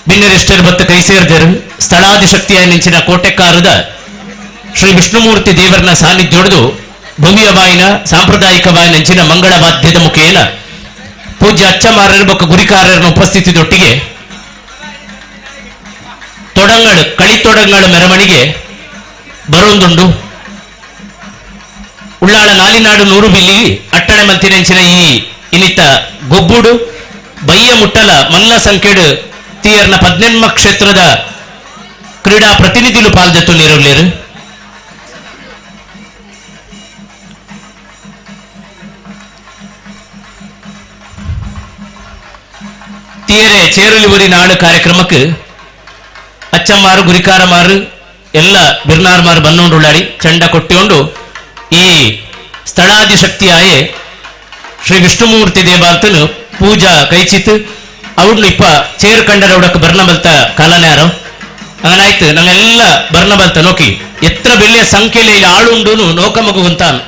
ಭಿನ್ನರೆಷ್ಟರು ಬತ್ತ ಕೈಸೇರ್ದರು ಸ್ಥಳಾದಿಶಕ್ತಿಯ ನೆಂಚಿನ ಕೋಟೆಕಾರದ ಶ್ರೀ ವಿಷ್ಣುಮೂರ್ತಿ ದೇವರನ ಸಾನ್ನಿಧ್ಯೋಡ್ದು ಭವ್ಯವಾಯಿನ ಸಾಂಪ್ರದಾಯಿಕವಾದ ನೆಂಚಿನ ಮಂಗಳ ವಾದ್ಯದ ಮುಖೇನ ಪೂಜ್ಯ ಅಚ್ಚಮಾರರ ಬೊಕ್ಕ ಗುರಿಕಾರರನ ಉಪಸ್ಥಿತಿದೊಟ್ಟಿಗೆ ಕಳಿತೊಡಂಗಳ ಮೆರವಣಿಗೆ ಬರೋಂದುಂಡು. ಉಳ್ಳಾಳ ನಾಲಿನಾಡು ನೂರು ಬಿಲ್ಲಿ ಅಟ್ಟಣೆ ಮಂತಿನೆಂಚಿನ ಈ ಇನಿತ ಗೊಬ್ಬುಡು ಬಯ್ಯ ಮುಟ್ಟಲ ಮಲ್ಲ ಸಂಖ್ಯೆಡು ತೀಯರ್ನ 18 ಕ್ಷೇತ್ರದ ಕ್ರೀಡಾ ಪ್ರತಿನಿಧಿಗಳು ಪಾಲ್ದೆತ್ತು ನೀರುಳ್ಳೇರು. ತೀಯರೆ ಚೇರುಲಿ ಊರಿ ನಾಡು ಕಾರ್ಯಕ್ರಮಕ್ಕೆ ಅಚ್ಚಮ್ಮಾರು ಗುರಿಕಾರಮಾರು ಎಲ್ಲ ಬಿರ್ನಾರ್ಮಾರು ಬನ್ನೊಂಡುಳ್ಳಾಡಿ ಚಂಡ ಕೊಟ್ಟಿಕೊಂಡು ಈ ಸ್ಥಳಾದಿಶಕ್ತಿಯಾಯೇ ಶ್ರೀ ವಿಷ್ಣುಮೂರ್ತಿ ದೇವಾರ್ತನು ಪೂಜಾ ಕೈಚಿತ್ ಅವ್ನು ಇಪ್ಪ ಚೇರು ಕಂಡರ ಉಡಕ್ಕೆ ಬರ್ನಬಲ್ತ ಕಾಲನ್ಯಾರೋ അങ്ങനാಯ್ತು ನಂಗೆಲ್ಲ ಬರ್ನಬಲ್ತ ನೋಕಿ ಎತ್ರ ಬೆಲೆಯ ಸಂಖ್ಯೆಯಲ್ಲಿ ಇಲ್ಲಿ ಆಳುಂಡು ನೋಕ ಮಗುವಂತಾನು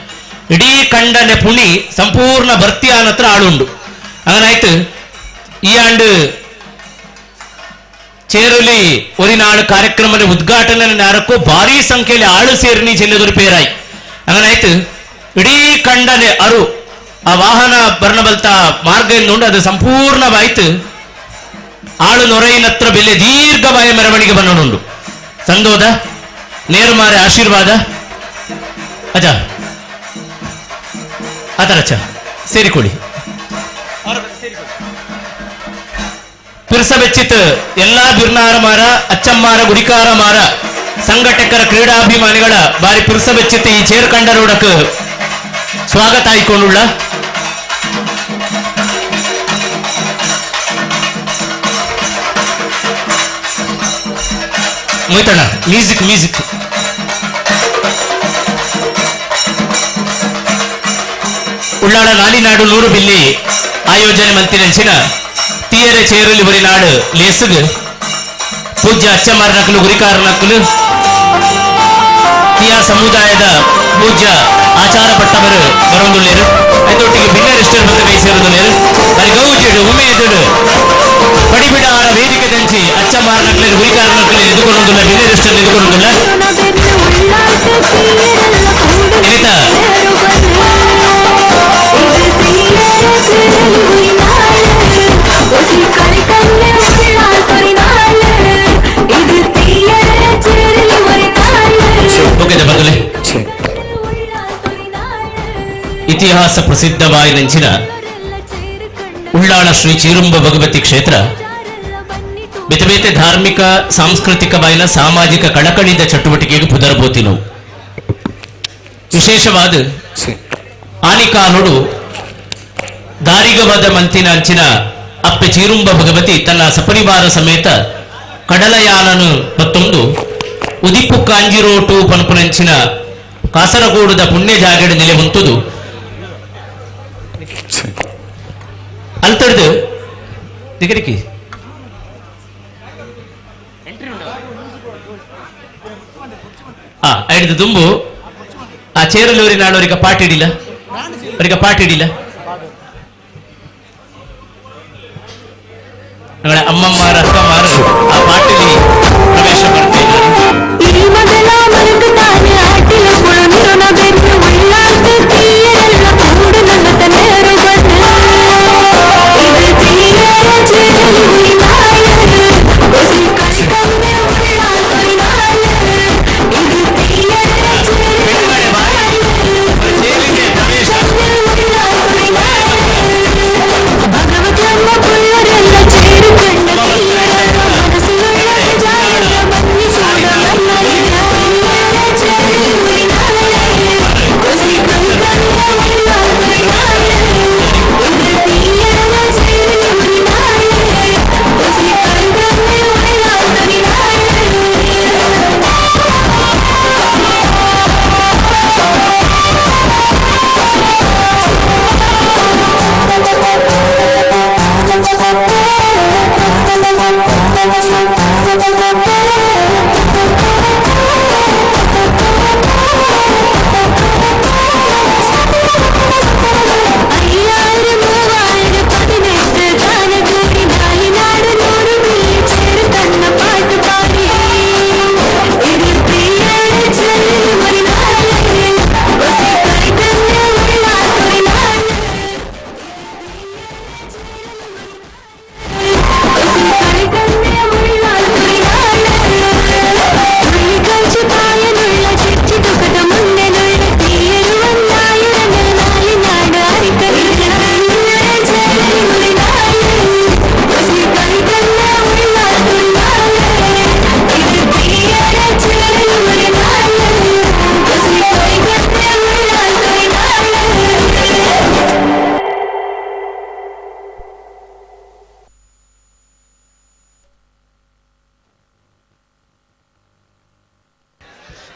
ಇಡೀ ಕಂಡನೆ ಪುಣಿ ಸಂಪೂರ್ಣ ಭರ್ತಿಯಾನ ಹತ್ರ ಆಳುಂಡು. അങ്ങനാಯ್ತು ಈ ಆಂಡು ಚೇರುಲಿ ಒರಿನಾಡು ಕಾರ್ಯಕ್ರಮದ ಉದ್ಘಾಟನೆ ನೇರಕ್ಕೂ ಭಾರಿ ಸಂಖ್ಯೆಯಲ್ಲಿ ಆಳು ಸೇರಿನಿ ಜಿಲ್ಲೆದೊರು ಪೇರಾಯಿ. അങ്ങനാಯ್ತು ಇಡೀ ಕಂಡನೆ ಅರು ಆ ವಾಹನ ಬರ್ನಬಲ್ತ ಮಾರ್ಗ ನೋಡು ಅದು ಸಂಪೂರ್ಣವಾಯ್ತು ಆಳು ನೊರೆಯಿನತ್ರ ಬೆಲೆ ದೀರ್ಘವಾಯ ಮೆರವಣಿಗೆ ಬನ್ನೋಡುಂಡು. ಸಂದೋದ ನೇರುಮಾರೆ ಆಶೀರ್ವಾದ ಅಜ ಅದರಚ ಸೇರಿಕೊಳ್ಳಿ. ಪಿರ್ಸಬೆಚ್ಚಿತ್ ಎಲ್ಲಾ ಬಿರ್ನಾರಮಾರ ಅಚ್ಚಮ್ಮಾರ ಗುರಿಕಾರಮಾರ ಸಂಘಟಕರ ಕ್ರೀಡಾಭಿಮಾನಿಗಳ ಬಾರಿ ಪಿರ್ಸಬೆಚ್ಚಿತ್ ಈ ಚೇರು ಕಂಡರೋಡಕ್ಕೆ ಸ್ವಾಗತ ಆಯ್ಕೊಂಡುಳ್ಳ. ಮೊಯ್ತಣ್ಣ ಮ್ಯೂಸಿಕ್ ಉಳ್ಳಾಳ ನಾಲಿನಾಡು ನೂರು ಬಿಲ್ಲಿ ಆಯೋಜನೆ ಮಂತಿನೆಂಚಿನ ತೀಯರೆ ಚೇರುಲಿ ಬರಿ ನಾಡು ಲೇಸುಗ್ ಪೂಜ್ಯ ಅಚ್ಚಮಾರ ನಕಲು ಗುರಿಕಾರ ನಕಲು ತೀಯ ಸಮುದಾಯದ ಪೂಜ್ಯ ಆಚಾರ ಪಟ್ಟವರು ಬರೋದುಳ್ಳೇರು ಅದೊಟ್ಟಿಗೆ ಭಿನ್ನರೆಷ್ಟರು ಬಂದು ಕೈ ಸೇರುದುಳ್ಳೇರು ಬರಿ ಗೌಜಿಡು ಉಮೇದುಡು ಪಡಿಬಿಡಾರ ವೇದಿಕೆ ದಂಚಿ ಅಚ್ಚಮಾರ ನಕಲು ಗುರಿಕಾರ ನಕಲು ಎದುಕೊಳೋದಿಲ್ಲ ಭಿನ್ನರೆಷ್ಟನ್ನು ಎದುಕೊಳೋದಿಲ್ಲ ಎನಿತ ಇತಿಹಾಸ ಪ್ರಸಿದ್ಧವಾಗಿ ನೆಂಚಿನ ಉಳ್ಳಾಳ ಶ್ರೀ ಚೀರುಂಬ ಭಗವತಿ ಕ್ಷೇತ್ರ ಬೇತೆ ಬೇತೆ ಧಾರ್ಮಿಕ ಸಾಂಸ್ಕೃತಿಕವಾದ ಸಾಮಾಜಿಕ ಕಳಕಳಿದ ಚಟುವಟಿಕೆಗೆ ಪುದರಬೋತಿ ನಾವು ವಿಶೇಷವಾದ ಆನಿಕಾನುಡು ದಾರಿಗವಾದ ಮಂತಿನ ಅಂಚಿನ ಅಪ್ಪೆ ಚೀರುಂಬ ಭಗವತಿ ತನ್ನ ಸಪರಿವಾರ ಸಮೇತ ಕಡಲಯಾನನು ಮತ್ತೊಂದು ಉದಿಪು ಕಾಂಜಿರೋಟು ಪನ್ಪುನಂಚಿನ ಕಾಸರಗೋಡುದ ಪುಣ್ಯ ಜಾಗಡ ನೆಲೆ ಹೊಂತುದು ಅಲ್ತಡ್ದು ದಿಗಡಿಕಿ ಐದು ದುಂಬು ಆ ಚೇರಲೂರಿ ನಾಳವರಿಗೆ ಪಾಟಿಡಿಲ್ಲ ಅಮ್ಮಮ್ಮಾರ ಅಕ್ಕಮಾರು ಆ ಪಾಟಿಲಿ ಪ್ರವೇಶ ಮಾಡ್ತಾ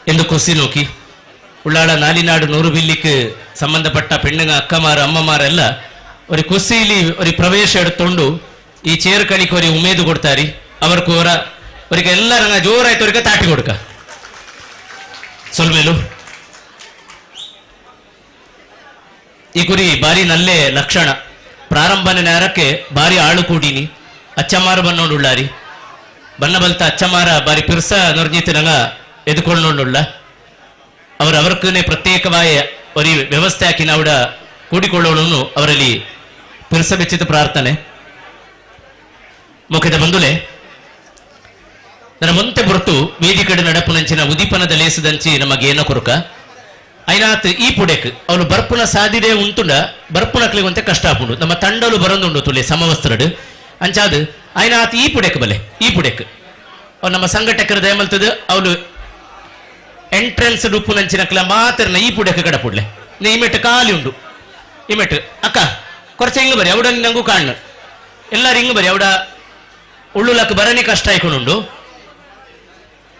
ಎಂದು ಕೊಸಿ ನೋಕಿ ಉಳ್ಳಾಳ ನಾಲಿನಾಡು ನೂರು ಬಿಲ್ಲಿക്ക് ಸಂಬಂಧಪಟ್ಟ പെണ്ണുങ്ങ ಅಕ್ಕಮಾರ ಅಮ್ಮಮಾರೆಲ್ಲ ഒരു കൊസിയില് ഒരു പ്രവേശം എടുത്തോണ്ടു ഈ ചേർക്കളിക്ക് ഒരു ഉമേത് കൊടുത്താരി അവർക്ക് ഒരിക്കൽ എല്ലാരും ജോറായിട്ട് ഒരിക്കൽ താട്ടി കൊടുക്ക ಸೊಲ್ಮೇಲು ಈ ಕುರಿ ಬಾರಿ ನಲ್ಲೇ ಲಕ್ಷಣ ಪ್ರಾರಂಭನ ನೇರಕ್ಕೆ ಬಾರಿ ಆಳು ಕೂಡಿನಿ ಅಚ್ಚಮಾರು ಬನ್ನೋಡುಳ್ಳಾರಿ ಬನ್ನ ಬಲ್ತ ಅಚ್ಚಮಾರ ಬಾರಿ ಪಿರ್ಸ ನೊರ್ಜಿತಿನಗ ಎದುಕೊಳ್ಳೋಡುಳ್ಳ ಅവർക്കന്നെ പ്രത്യേകമായ ഒരു ವ್ಯವಸ್ಥೆ ಹಾಕಿ ನಾವು ಕೂಡಿಕೊಳ್ಳೋಣ ಅವರಲ್ಲಿ ಪಿರ್ಸಬೆಚ್ಚಿದ ಪ್ರಾರ್ಥನೆ ಮುಖದ ಬಂದುಲೆ ನನ್ನ ಮುಂತೆ ಹೊರತು ವೇದಿಕಡೆ ನಡಪುನಂಚಿನ ಉದೀಪನದ ಲೇಸದಂಚಿ ನಮಗೇನ ಕೊರಕ ಐನಾತ್ ಈ ಪುಡೆಕ್ ಅವಳು ಬರ್ಪುನ ಸಾಧಿಡೆ ಉಂಟುಂಡ ಬರ್ಪುನಕ್ಲಿಗಂತೆ ಕಷ್ಟ ಆಪುಂಡು ನಮ್ಮ ತಂಡಲು ಬರಂದುಂಡು ತುಲೆ ಸಮವಸ್ತ್ರಡು ಅಂಚಾದು ಐನಾತ್ ಈ ಪುಡೆಕ್ ಬಲೆ ಈ ಪುಡೆಕ್ ಅವ್ರು ನಮ್ಮ ಸಂಘಟಕರ ದಯಮಲ್ತದ ಅವಳು ಎಂಟ್ರೆನ್ಸ್ ಡುಪ್ಪುನಂಚಿನಕ್ಲ ಮಾತ್ರ ಈ ಪುಡೆಕ್ ಕಡಪುಡ್ಲೆ ನೀ ಇಮೆಟ್ ಕಾಲಿ ಉಂಡು ಇಮೆಟ್ ಅಕ್ಕ ಕೊರಚ ಹಿಂಗ್ ಬರಿ ಅವಡ ನಂಗೂ ಕಾಣು ಎಲ್ಲಾರು ಹಿಂಗ್ ಬರಿ ಅವಡ ಉಳ್ಳುಲಕ್ಕೆ ಬರನೇ ಕಷ್ಟ ಆಯ್ಕೊಂಡು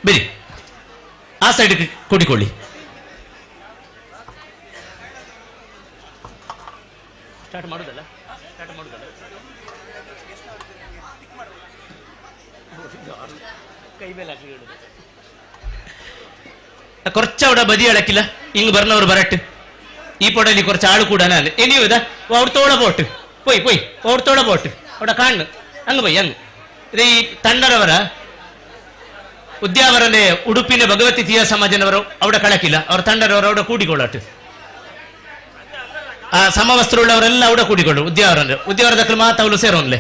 ಬಿರಿ ಆ ಸೈಡ್ ಕೂಡಿಕೊಳ್ಳಿ ಸ್ಟಾರ್ಟ್ ಮಾಡುದಲ್ಲ ಕೈ ಮೇಲೆ ಹಾಕಿ കുറച്ചവിടെ ബതി അടക്കില്ല ഇങ്ങ് പറഞ്ഞവർ വരട്ട് ഈ പൊടലി കുറച്ച് ആള് കൂടാനാണ് ഇനി ഇതാ അവിടത്തോടെ പോട്ട് പോയി അവിടത്തോടെ പോട്ട് അവിടെ കാണുന്നു അങ്ങ് പോയി അങ്ങ് ഇത് ഈ തണ്ടരവರ ಉದ್ಯಾವರನೆ ಉಡುಪಿನ ಭಗವತಿ ತೀಯ ಸಮಾಜನವರು അവിടെ ಕಳಕಿಲ್ಲ ಅವ್ರ ತಂಡರವರು അവിടെ ಕೂಡಿಕೊಳ್ಳಟ್ಟು ಆ ಸಮವಸ್ತ್ರವುಳ್ಳವರೆಲ್ಲ അവിടെ ಕೂಡಿಕೊಳ್ಳು ಉದ್ಯಾವರದಕ್ಕಲು ಮಾತ ಅವಳು ಸೇರೋನ್ಲೆ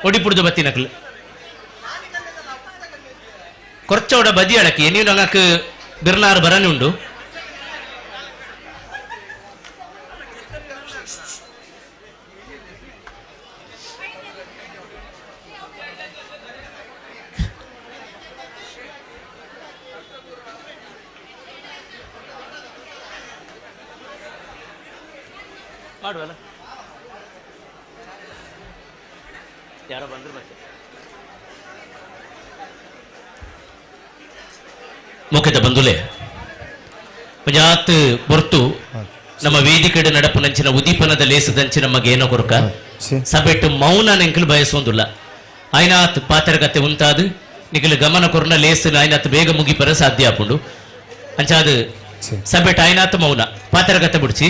ഒടിപ്പുടുത്ത് ബത്തിനക്കൽ കുറച്ചവിടെ ബതി അടക്കി ഇനിയും ഞങ്ങൾക്ക് ബിർനാർ ബറനുണ്ട് ಮಾಡುವಲ್ಲ ಯಾರೋ ಬಂದ್ರು ಮತ್ತೆ ಮುಖ್ಯದ ಬಂಧುಲೆ ಪಂಜಾತ್ ಹೊರತು ನಮ್ಮ ವೇದಿಕೆಡೆ ನಡಪುನಂಚಿನ ಉದೀಪನದ ಲೇಸದಂಚಿ ನಮಗೇನೋ ಕೊರಕ ಸಬೆಟ್ಟು ಮೌನ ನೆಂಕಲು ಬಯಸೋಂದುಲ್ಲ ಆಯ್ನಾತ್ ಪಾತ್ರಗತೆ ಉಂಟಾದು ನಿಖಲು ಗಮನ ಕೊರನ ಲೇಸಿನ ಆಯ್ನಾತ್ ಬೇಗ ಮುಗಿಪರ ಸಾಧ್ಯ ಆಪುಂಡು ಅಂಚಾದು ಸಬೆಟ್ ಆಯ್ನಾತ್ ಮೌನ ಪಾತ್ರಗತೆ ಬಿಡ್ಸಿ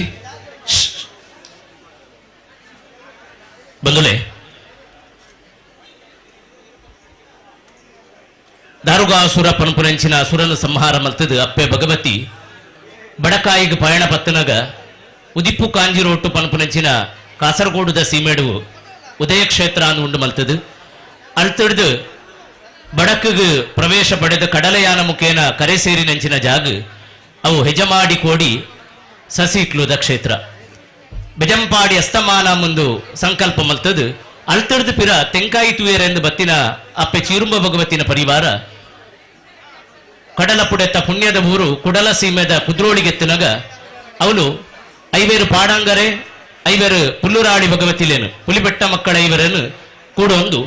ಬಂಧುಲೆ ದಾರುಗಾಸುರ ಪಣಪುನಂಚಿನ ಸುರನ ಸಂಹಾರ ಮಲ್ತದು ಅಪ್ಪೆ ಭಗವತಿ ಬಡಕಾಯಿಗೆ ಪಯಣ ಪತ್ತನಗ ಉದಿಪ್ಪು ಕಾಂಜಿರೋಟ್ಟು ಪಣಪುನಂಚಿನ ಕಾಸರಗೋಡುದ ಸೀಮೆಡು ಉದಯ ಕ್ಷೇತ್ರ ಅಂದು ಉಂಡು ಮಲ್ತದು ಅಳ್ತಿಡ್ದು ಬಡಕಗೆ ಪ್ರವೇಶ ಪಡೆದ ಕಡಲಯಾನ ಮುಖೇನ ಕರೆ ಸೇರಿನಂಚಿನ ಜಾಗ ಅವು ಹೆಜಮಾಡಿ ಕೋಡಿ ಸಸಿಕ್ಲುದ ಕ್ಷೇತ್ರ ಬೆಜಂಪಾಡಿ ಅಸ್ತಮಾನ ಮುಂದು ಸಂಕಲ್ಪ ಮಲ್ತದು ಅಳ್ತಿಡ್ದು ಪಿರ ತೆಂಕಾಯಿ ತುಯರೆಂದು ಬತ್ತಿನ ಅಪ್ಪೆ ಚೀರುಂಬ ಭಗವತಿನ ಪರಿವಾರ ಕಡಲ ಪುಡೆತ್ತ ಪುಣ್ಯದ ಊರು ಕುಡಲ ಸೀಮೆದ ಕುದ್ರೋಳಿಗೆತ್ತಿನಗ ಅವಳು ಐವೇರು ಪಾಡಂಗರೆ ಐವೇರು ಪುಲ್ಲುರಾಳಿ ಭಗವತಿಲೇನು ಪುಲಿಬೆಟ್ಟ ಮಕ್ಕಳ ಐವರನ್ನು ಕೂಡೊಂದು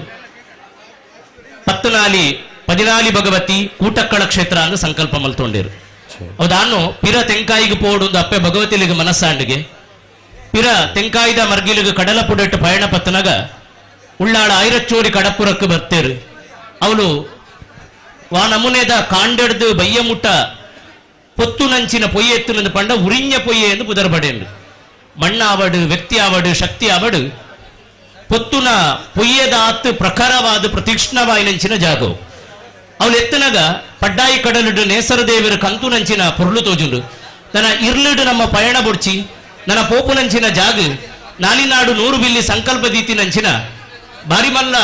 14 ಭಗವತಿ ಕೂಟಕ್ಕಳ ಕ್ಷೇತ್ರ ಅಂದು ಸಂಕಲ್ಪ ಮಲ್ತೊಂಡೇರು ಅವದಾನು ಪಿರ ತೆಂಕಾಯಿಗೆ ಪೋಡೊಂದು ಅಪ್ಪೆ ಭಗವತಿಲಿಗೆ ಮನಸ್ಸಾಂಡಿಗೆ ಪಿರ ತೆಂಕಾಯಿದ ಮರ್ಗಿಲಿಗೆ ಕಡಲ ಪುಡೆಟ್ಟು ಪಯಣ ಪತ್ತನಗ ಉಳ್ಳಾಳ ಐರಚ್ಚೋಡಿ ಕಡಪುರಕ್ಕೆ ಬರ್ತೇರು ಅವಳು ವಾ ನಮೂನೆದ ಕಾಂಡೆಡ್ದು ಬಯ್ಯ ಮುಟ್ಟ ಪೊತ್ತು ನಂಚಿನ ಪೊಯ್ಯ ಎತ್ತುನಂದು ಪಂಡ ಉರಿഞ്ഞ ಪೊಯ್ಯ ಎಂದು ಪುದರ್ಬಡೆಂಡು ಮಣ್ಣ ಆವಡು ವ್ಯಕ್ತಿ ಆವಡು ಶಕ್ತಿ ಆವಡು ಪೊತ್ತುನ ಪೊಯ್ಯದ ಆತ್ತು ಪ್ರಖರವಾದ ಪ್ರತೀಕ್ಷ್ಣವಾಯಿನಂಚಿನ ಜಾಗವು ಅವಳು ಎತ್ತನಗ ಪಡ್ಡಾಯಿ ಕಡಲಿಡು ನೇಸರ ದೇವರ ಕಂತು ನಂಚಿನ ಪೊರ್ಲು ತೋಜುಂಡು ನನ್ನ ಇರ್ಲಿಡು ನಮ್ಮ ಪಯಣ ಬೊಡ್ಚಿ ನನ್ನ ಪೋಪು ನಂಚಿನ ಜಾಗ ನಾಲಿನಾಡು 100 ಬಿಲ್ಲಿ ಸಂಕಲ್ಪ ದೀತಿ ನಂಚಿನ ಬಾರಿಮಲ್ಲ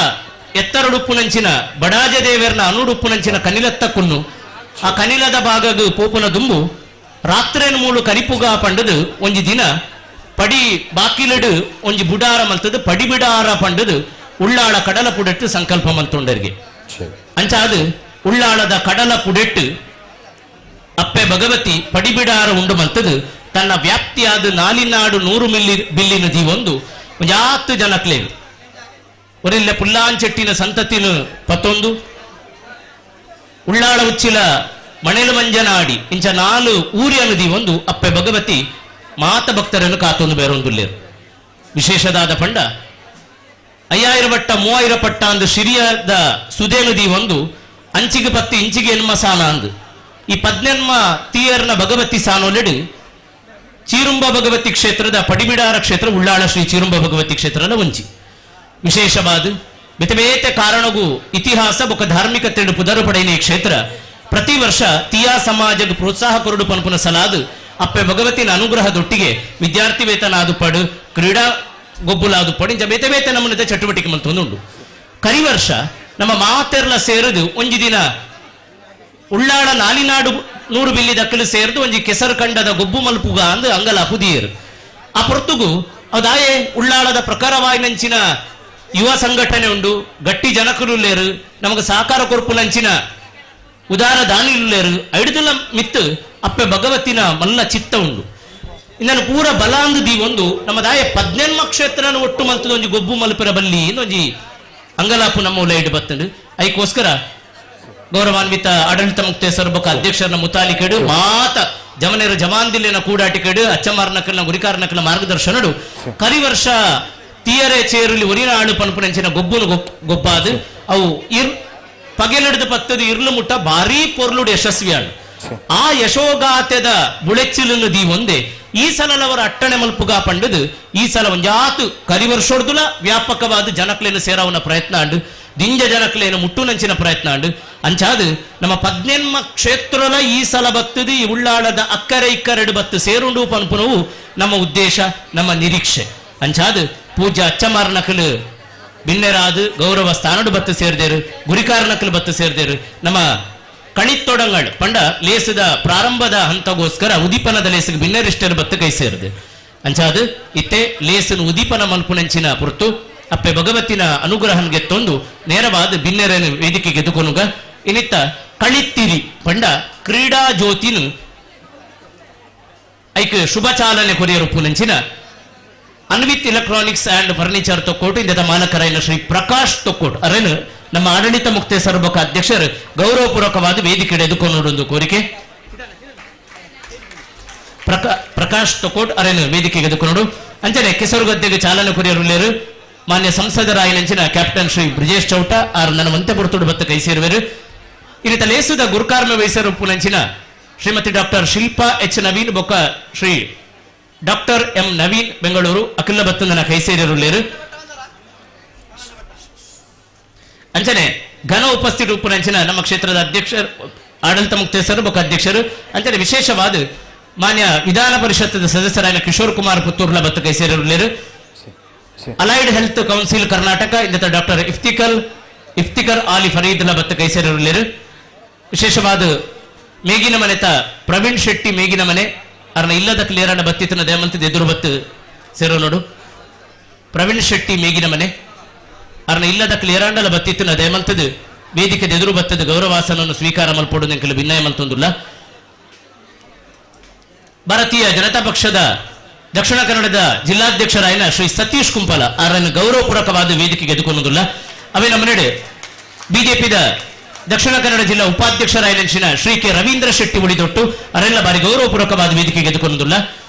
ಎತ್ತರಡುಪ್ಪು ನಂಚಿನ ಬಡಾಜ ದೇವರನ ಅನುಡುಪ್ಪು ನಂಚಿನ ಕನಿಲತ್ತಕ್ಕುನ್ನು ಆ ಕನಿಲದ ಭಾಗಗ ಪೋಪುನ ದುಂಬು ರಾತ್ರೇನ ಮೂಳು ಕರಿಪುಗ ಪಂಡದು ಒಂಜಿ ದಿನ ಪಡಿ ಬಾಕಿಲಡು ಒಂಜಿ ಬುಡಾರ ಮಲ್ತದು ಪಡಿ ಬಿಡಾರ ಪಂಡದು ಉಳ್ಳಾಳ ಕಡಲ ಪುಡೆಟ್ಟು ಸಂಕಲ್ಪ ಮಲ್ತೊಂಡರಿಗೆ ಅಂಚಾದು ಉಳ್ಳಾಳದ ಕಡಲ ಪುಡೆಟ್ಟು ಅಪ್ಪೆ ಭಗವತಿ ಪಡಿಬಿಡಾರ ಉಂಡು ಮಲ್ತದು ತನ್ನ ವ್ಯಾಪ್ತಿಯಾದ ನಾಲಿನಾಡು 100 ಬಿಲ್ಲಿನ ಜೀವೊಂದು ಜಾತ್ತು ಜನಕ್ಲೇನು ಒರಿಲ್ಲ ಪುಲ್ಲಾಂಚೆಟ್ಟಿನ ಸಂತತಿನ ಪತ್ತೊಂದು ಉಳ್ಳಾಳ ಉಚ್ಚಿಲ ಮಣೆಲು ಮಂಜನಾಡಿ ಇಂಚ 4 ಊರಿಯ ನದಿ ಒಂದು ಅಪ್ಪೆ ಭಗವತಿ ಮಾತ ಭಕ್ತರನ್ನು ಕಾತೊಂದು ಬೇರೊಂದುಲ್ಲೇರು ವಿಶೇಷದಾದ ಪಂಡ 5000 ಪಟ್ಟ 3000 ಪಟ್ಟ ಅಂದು ಶಿರಿಯದ ಸುದೇ ನದಿ ಒಂದು ಅಂಚಿಗೆ 10 ಇಂಚಿಗೆ ಎನ್ಮ ಸಾನ ಅಂದು ಈ 14 ತೀಯರ್ನ ಭಗವತಿ ಸಾನೊಲೆಡು ಚೀರುಂಬ ಭಗವತಿ ಕ್ಷೇತ್ರದ ಪಡಿಬಿಡಾರ ಕ್ಷೇತ್ರ ಉಳ್ಳಾಳ ಶ್ರೀ ಚೀರುಂಬ ಭಗವತಿ ಕ್ಷೇತ್ರದ ಒಂಚಿ ವಿಶೇಷವಾದ ಬೇತೆ ಕಾರಣಗೂ ಇತಿಹಾಸ ಬೊಕ್ಕ ಧಾರ್ಮಿಕತೆಡು ಪುದರು ಪಡೆಯಿನ ಈ ಕ್ಷೇತ್ರ ಪ್ರತಿ ವರ್ಷ ತಿಯಾ ಸಮಾಜಕ್ಕೆ ಪ್ರೋತ್ಸಾಹ ಕೊರಡು ಪನ್ಪುನ ಸಲಾದು ಅಪ್ಪೆ ಭಗವತಿನ ಅನುಗ್ರಹದೊಟ್ಟಿಗೆ ವಿದ್ಯಾರ್ಥಿ ವೇತನ ಆದು ಪಡು ಕ್ರೀಡಾ ಗೊಬ್ಬುಲಾದು ಪಡು ಇಂಚ ಬೇತೆ ನಮ್ಮನದ ಚಟುವಟಿಕೆ ಮಂತೊಂದುಂಡು ಕರಿ ವರ್ಷ ನಮ್ಮ ಮಾತೆರ್ಲ ಸೇರಿದು ಒಂಜಿ ದಿನ ಉಳ್ಳಾಳ ನಾಲಿನಾಡು 100 ಬಿಲ್ಲಿ ದಕ್ಕಲು ಸೇರಿದು ಒಂಜಿ ಕೆಸರು ಕಂಡದ ಗೊಬ್ಬು ಮಲ್ಪುಗ ಅಂದು ಅಂಗಲ ಪುದಿಯರು ಆ ಪೊರ್ತುಗು ಅದಾಯೇ ಉಳ್ಳಾಳದ ಪ್ರಕಾರವಾಯಿನಂಚಿನ ಯುವ ಸಂಘಟನೆ ಉಂಡು ಗಟ್ಟಿ ಜನಕರುಲ್ಲೇರು ನಮಗೆ ಸಹಕಾರ ಕೊರ್ಪುನಂಚಿನ ಉದಾರ ದಾನಿಲ್ಲೇರು ಐಡುದಿಲ್ಲ ಮಿತ್ತು ಅಪ್ಪೆ ಭಗವತಿನ ಮಲ್ಲ ಚಿತ್ತ ಉಂಡು ಇನ್ನನ್ನು ಪೂರ ಬಲ ಅಂದು ಒಂದು ನಮ್ಮದಾಯ 14 ಕ್ಷೇತ್ರನ ಒಟ್ಟು ಮಂತದ ಒಂಜಿ ಗೊಬ್ಬು ಮಲ್ಪರ ಬಲ್ಲಿ ಒಂಜಿ ಅಂಗಲಾಪು ನಮ್ಮ ಲೈಡ್ ಬತ್ತಂಡು ಐಕೋಸ್ಕರ ಗೌರವಾನ್ವಿತ ಆಡಳಿತ ಮುಕ್ತೇಶ್ವರ ಬೊಕ್ಕ ಅಧ್ಯಕ್ಷರನ್ನ ಮುತಾಲಿಕೆಡು ಮಾತ ಜಮನೇರ ಜಮಾಂದಿಲ್ಲಿನ ಕೂಡಾಟಿಕೆಡು ಅಚ್ಚಮಾರ್ನಕಲ್ನ ಗುರಿಕಾರ್ನಕಲ್ನ ಮಾರ್ಗದರ್ಶನಡು ಕರಿ ವರ್ಷ ತೀಯರೆ ಚೇರುಲಿ ಒರಿನ ಆಳು ಪನ್ಪುನಂಚಿನ ಗೊಬ್ಬುನು ಗೊಬ್ಬಾದು ಅವು ಪಗೆ ನಡೆದ ಪತ್ತದು ಇರ್ಲು ಮುಟ್ಟ ಭಾರಿ ಪೊರ್ಲುಡು ಯಶಸ್ವಿ ಆಡು ಆ ಯಶೋಗಾತ್ಯದ ಬುಳೆಚ್ಚಿಲನ್ನು ದಿ ಒಂದೇ ಈ ಸಲವರ ಅಟ್ಟಣೆ ಮಲ್ಪುಗ ಪಂಡದು ಈ ಸಲ ಒಂಜಾತು ಕರಿ ವರ್ಷೋಡ್ದುಲ ವ್ಯಾಪಕವಾದ ಜನಕ್ಲೇನು ಸೇರಾವನ ಪ್ರಯತ್ನ ಆಂಡು ದಿಂಜ ಜನಕ್ಲೇನು ಮುಟ್ಟುನಂಚಿನ ಪ್ರಯತ್ನ ಆಂಡು ಅಂಚಾದು ನಮ್ಮ 14 ಕ್ಷೇತ್ರಲ ಈ ಸಲ ಬತ್ತದು ಈ ಉಳ್ಳಾಳದ ಅಕ್ಕರೆ ಇಕ್ಕರೆಡು ಬತ್ತು ಸೇರುಂಡು ಪನ್ಪುನವು ನಮ್ಮ ಉದ್ದೇಶ ನಮ್ಮ ನಿರೀಕ್ಷೆ ಅಂಚಾದು ಪೂಜ್ಯ ಅಚ್ಚಮಾರ್ನಕಲು ಬಿನ್ನೆರಾದು ಗೌರವ ಸ್ಥಾನಡು ಬತ್ತು ಸೇರ್ದೇರು ಗುರಿಕಾರನಕಲು ಬತ್ತು ಸೇರ್ದೇರು ನಮ್ಮ ಕಣಿತ್ತೊಡಂಗಳು ಪಂಡ ಲೇಸದ ಪ್ರಾರಂಭದ ಹಂತಗೋಸ್ಕರ ಉದೀಪನದ ಲೇಸಿಗೆ ಬಿನ್ನೆರಿಷ್ಟರು ಬತ್ತು ಕೈ ಸೇರಿದೆ ಅಂಚಾದು ಇತ್ತೆ ಲೇಸನು ಉದೀಪನ ಮಲ್ಪುನಂಚಿನ ಪುರ್ತು ಅಪ್ಪೆ ಭಗವತಿನ ಅನುಗ್ರಹನ್ಗೆ ತೊಂದು ನೇರವಾದ ಬಿನ್ನೆರನ ವೇದಿಕೆಗೆ ಎದುಕೊನುಗ ಇನ್ನಿತ್ತ ಕಳಿತ್ತಿರಿ ಪಂಡ ಕ್ರೀಡಾ ಜ್ಯೋತಿನು ಐಕ್ ಶುಭ ಚಾಲನೆ ಕೊರಿಯರು ಪುನಂಚಿನ Anvith electronics and furniture Thokkottu ಇಂದ ಮಾಲಕರಾಯನ ಶ್ರೀ ಪ್ರಕಾಶ್ ತೊಕ್ಕೋಟು ಅರೇನು ನಮ್ಮ ಆಡಳಿತ ಮುಕ್ತೇಶ್ವರ ಬೊಕ್ಕ ಅಧ್ಯಕ್ಷರು ಗೌರವಪೂರ್ವಕವಾದ ವೇದಿಕೆ ಎದುಕೊಂಡೊಂದು ಕೋರಿಕೆ ಪ್ರಕಾಶ್ ತೊಕ್ಕೋಟ್ ಅರೇನು ವೇದಿಕೆಗೆ ಎದುಕೊಂಡು ಅಂಚನೆ ಕೆಸರು ಗದ್ದೆಗೆ ಚಾಲನೆ ಕೊರಿಯರುಳ್ಳೇರು ಮಾನ್ಯ ಸಂಸದರಾಯನಂಚಿನ ಕ್ಯಾಪ್ಟನ್ ಶ್ರೀ ಬ್ರಿಜೇಶ್ ಚೌಟ ಆರು ನನ್ನ ಮಂತೆ ಪುರ್ತುಡು ಬತ್ತ ಕೈ ಸೇರುವರು ಇನ್ನಿತ ಲೇಸುದ ಗುರುಕಾರ್ಮ ವಹಿಸರು ಪುನಂಚಿನ ಶ್ರೀಮತಿ ಡಾಕ್ಟರ್ ಶಿಲ್ಪಾ ಎಚ್ ನವೀನ್ ಬೊಕ್ಕ ಶ್ರೀ ಡಾಕ್ಟರ್ ಎಂ ನವೀನ್ ಬೆಂಗಳೂರು ಅಖಿಲ ಬತ್ತು ನನ್ನ ಕೈ ಸೇರಿರುಳ್ಳೇರು ಅಂಚನೆ ಘನ ಉಪಸ್ಥಿತಿ ಉಪನಂಚಿನ ನಮ್ಮ ಕ್ಷೇತ್ರದ ಅಧ್ಯಕ್ಷರು ಆಡಳಿತ ಮುಕ್ತೇಶ್ವರ ಬೊಕ್ಕ ಅಧ್ಯಕ್ಷರು ಅಂಚನೆ ವಿಶೇಷವಾದ ಮಾನ್ಯ ವಿಧಾನ ಪರಿಷತ್ತದ ಸದಸ್ಯರಾದ ಕಿಶೋರ್ ಕುಮಾರ್ ಪುತ್ತೂರ್ಲ ಬತ್ತು ಕೈ ಸೇರಿರುಳ್ಳೇರು ಅಲೈಡ್ ಹೆಲ್ತ್ ಕೌನ್ಸಿಲ್ ಕರ್ನಾಟಕ ಇಂದ ಡಾಕ್ಟರ್ ಇಫ್ತಿಕರ್ ಆಲಿ ಫರೀದ್ ಬತ್ತು ಕೈ ಸೇರಿರುಳ್ಳೇರು ವಿಶೇಷವಾದ ಮೇಗಿನ ಮನೆತ ಪ್ರವೀಣ್ ಶೆಟ್ಟಿ ಮೇಗಿನ ಮನೆ ಅರ್ನ ಇಲ್ಲದ ಕ್ಲಿಯರನ್ನ ಬತ್ತಿತ್ತನ ದೇಮಂತದ ಎದುರು ಬತ್ತು ಸೇರೋ ನೋಡು ಪ್ರವೀಣ್ ಶೆಟ್ಟಿ ಮೇಗಿನ ಮನೆ ಅರ್ನ ಇಲ್ಲದ ಕ್ಲಿಯರಾಂಡಲ ಬತ್ತಿತ್ತನ ದೇಮಂತದ ವೇದಿಕೆ ಎದುರು ಬತ್ತದ ಗೌರವಾಸನವನ್ನು ಸ್ವೀಕಾರ ಮಲ್ಪೋಡು ನೆಂಕಲು ಭಿನ್ನಾಯ ಮಲ್ತೊಂದುಲ್ಲ ಭಾರತೀಯ ಜನತಾ ಪಕ್ಷದ ದಕ್ಷಿಣ ಕನ್ನಡದ ಜಿಲ್ಲಾಧ್ಯಕ್ಷರಾಯನ ಶ್ರೀ ಸತೀಶ್ ಕುಂಪಲ ಅವರನ್ನು ಗೌರವಪೂರ್ವಕವಾದ ವೇದಿಕೆಗೆ ಎದುಕೊಂಡುದಿಲ್ಲ ಅವೇ ನಮ್ಮ ನಡೆ ಬಿಜೆಪಿದ ದಕ್ಷಿಣ ಕನ್ನಡ ಜಿಲ್ಲಾ ಉಪಾಧ್ಯಕ್ಷರಾಯನ ಶ್ರೀ ಕೆ ರವೀಂದ್ರ ಶೆಟ್ಟಿ ಉಳಿದೊಟ್ಟು ಅವರೆಲ್ಲ ಬಾರಿ ಗೌರವಪೂರ್ವಕವಾದ ವೇದಿಕೆಗೆ ಎದುಕೊಂಡುದಿಲ್ಲ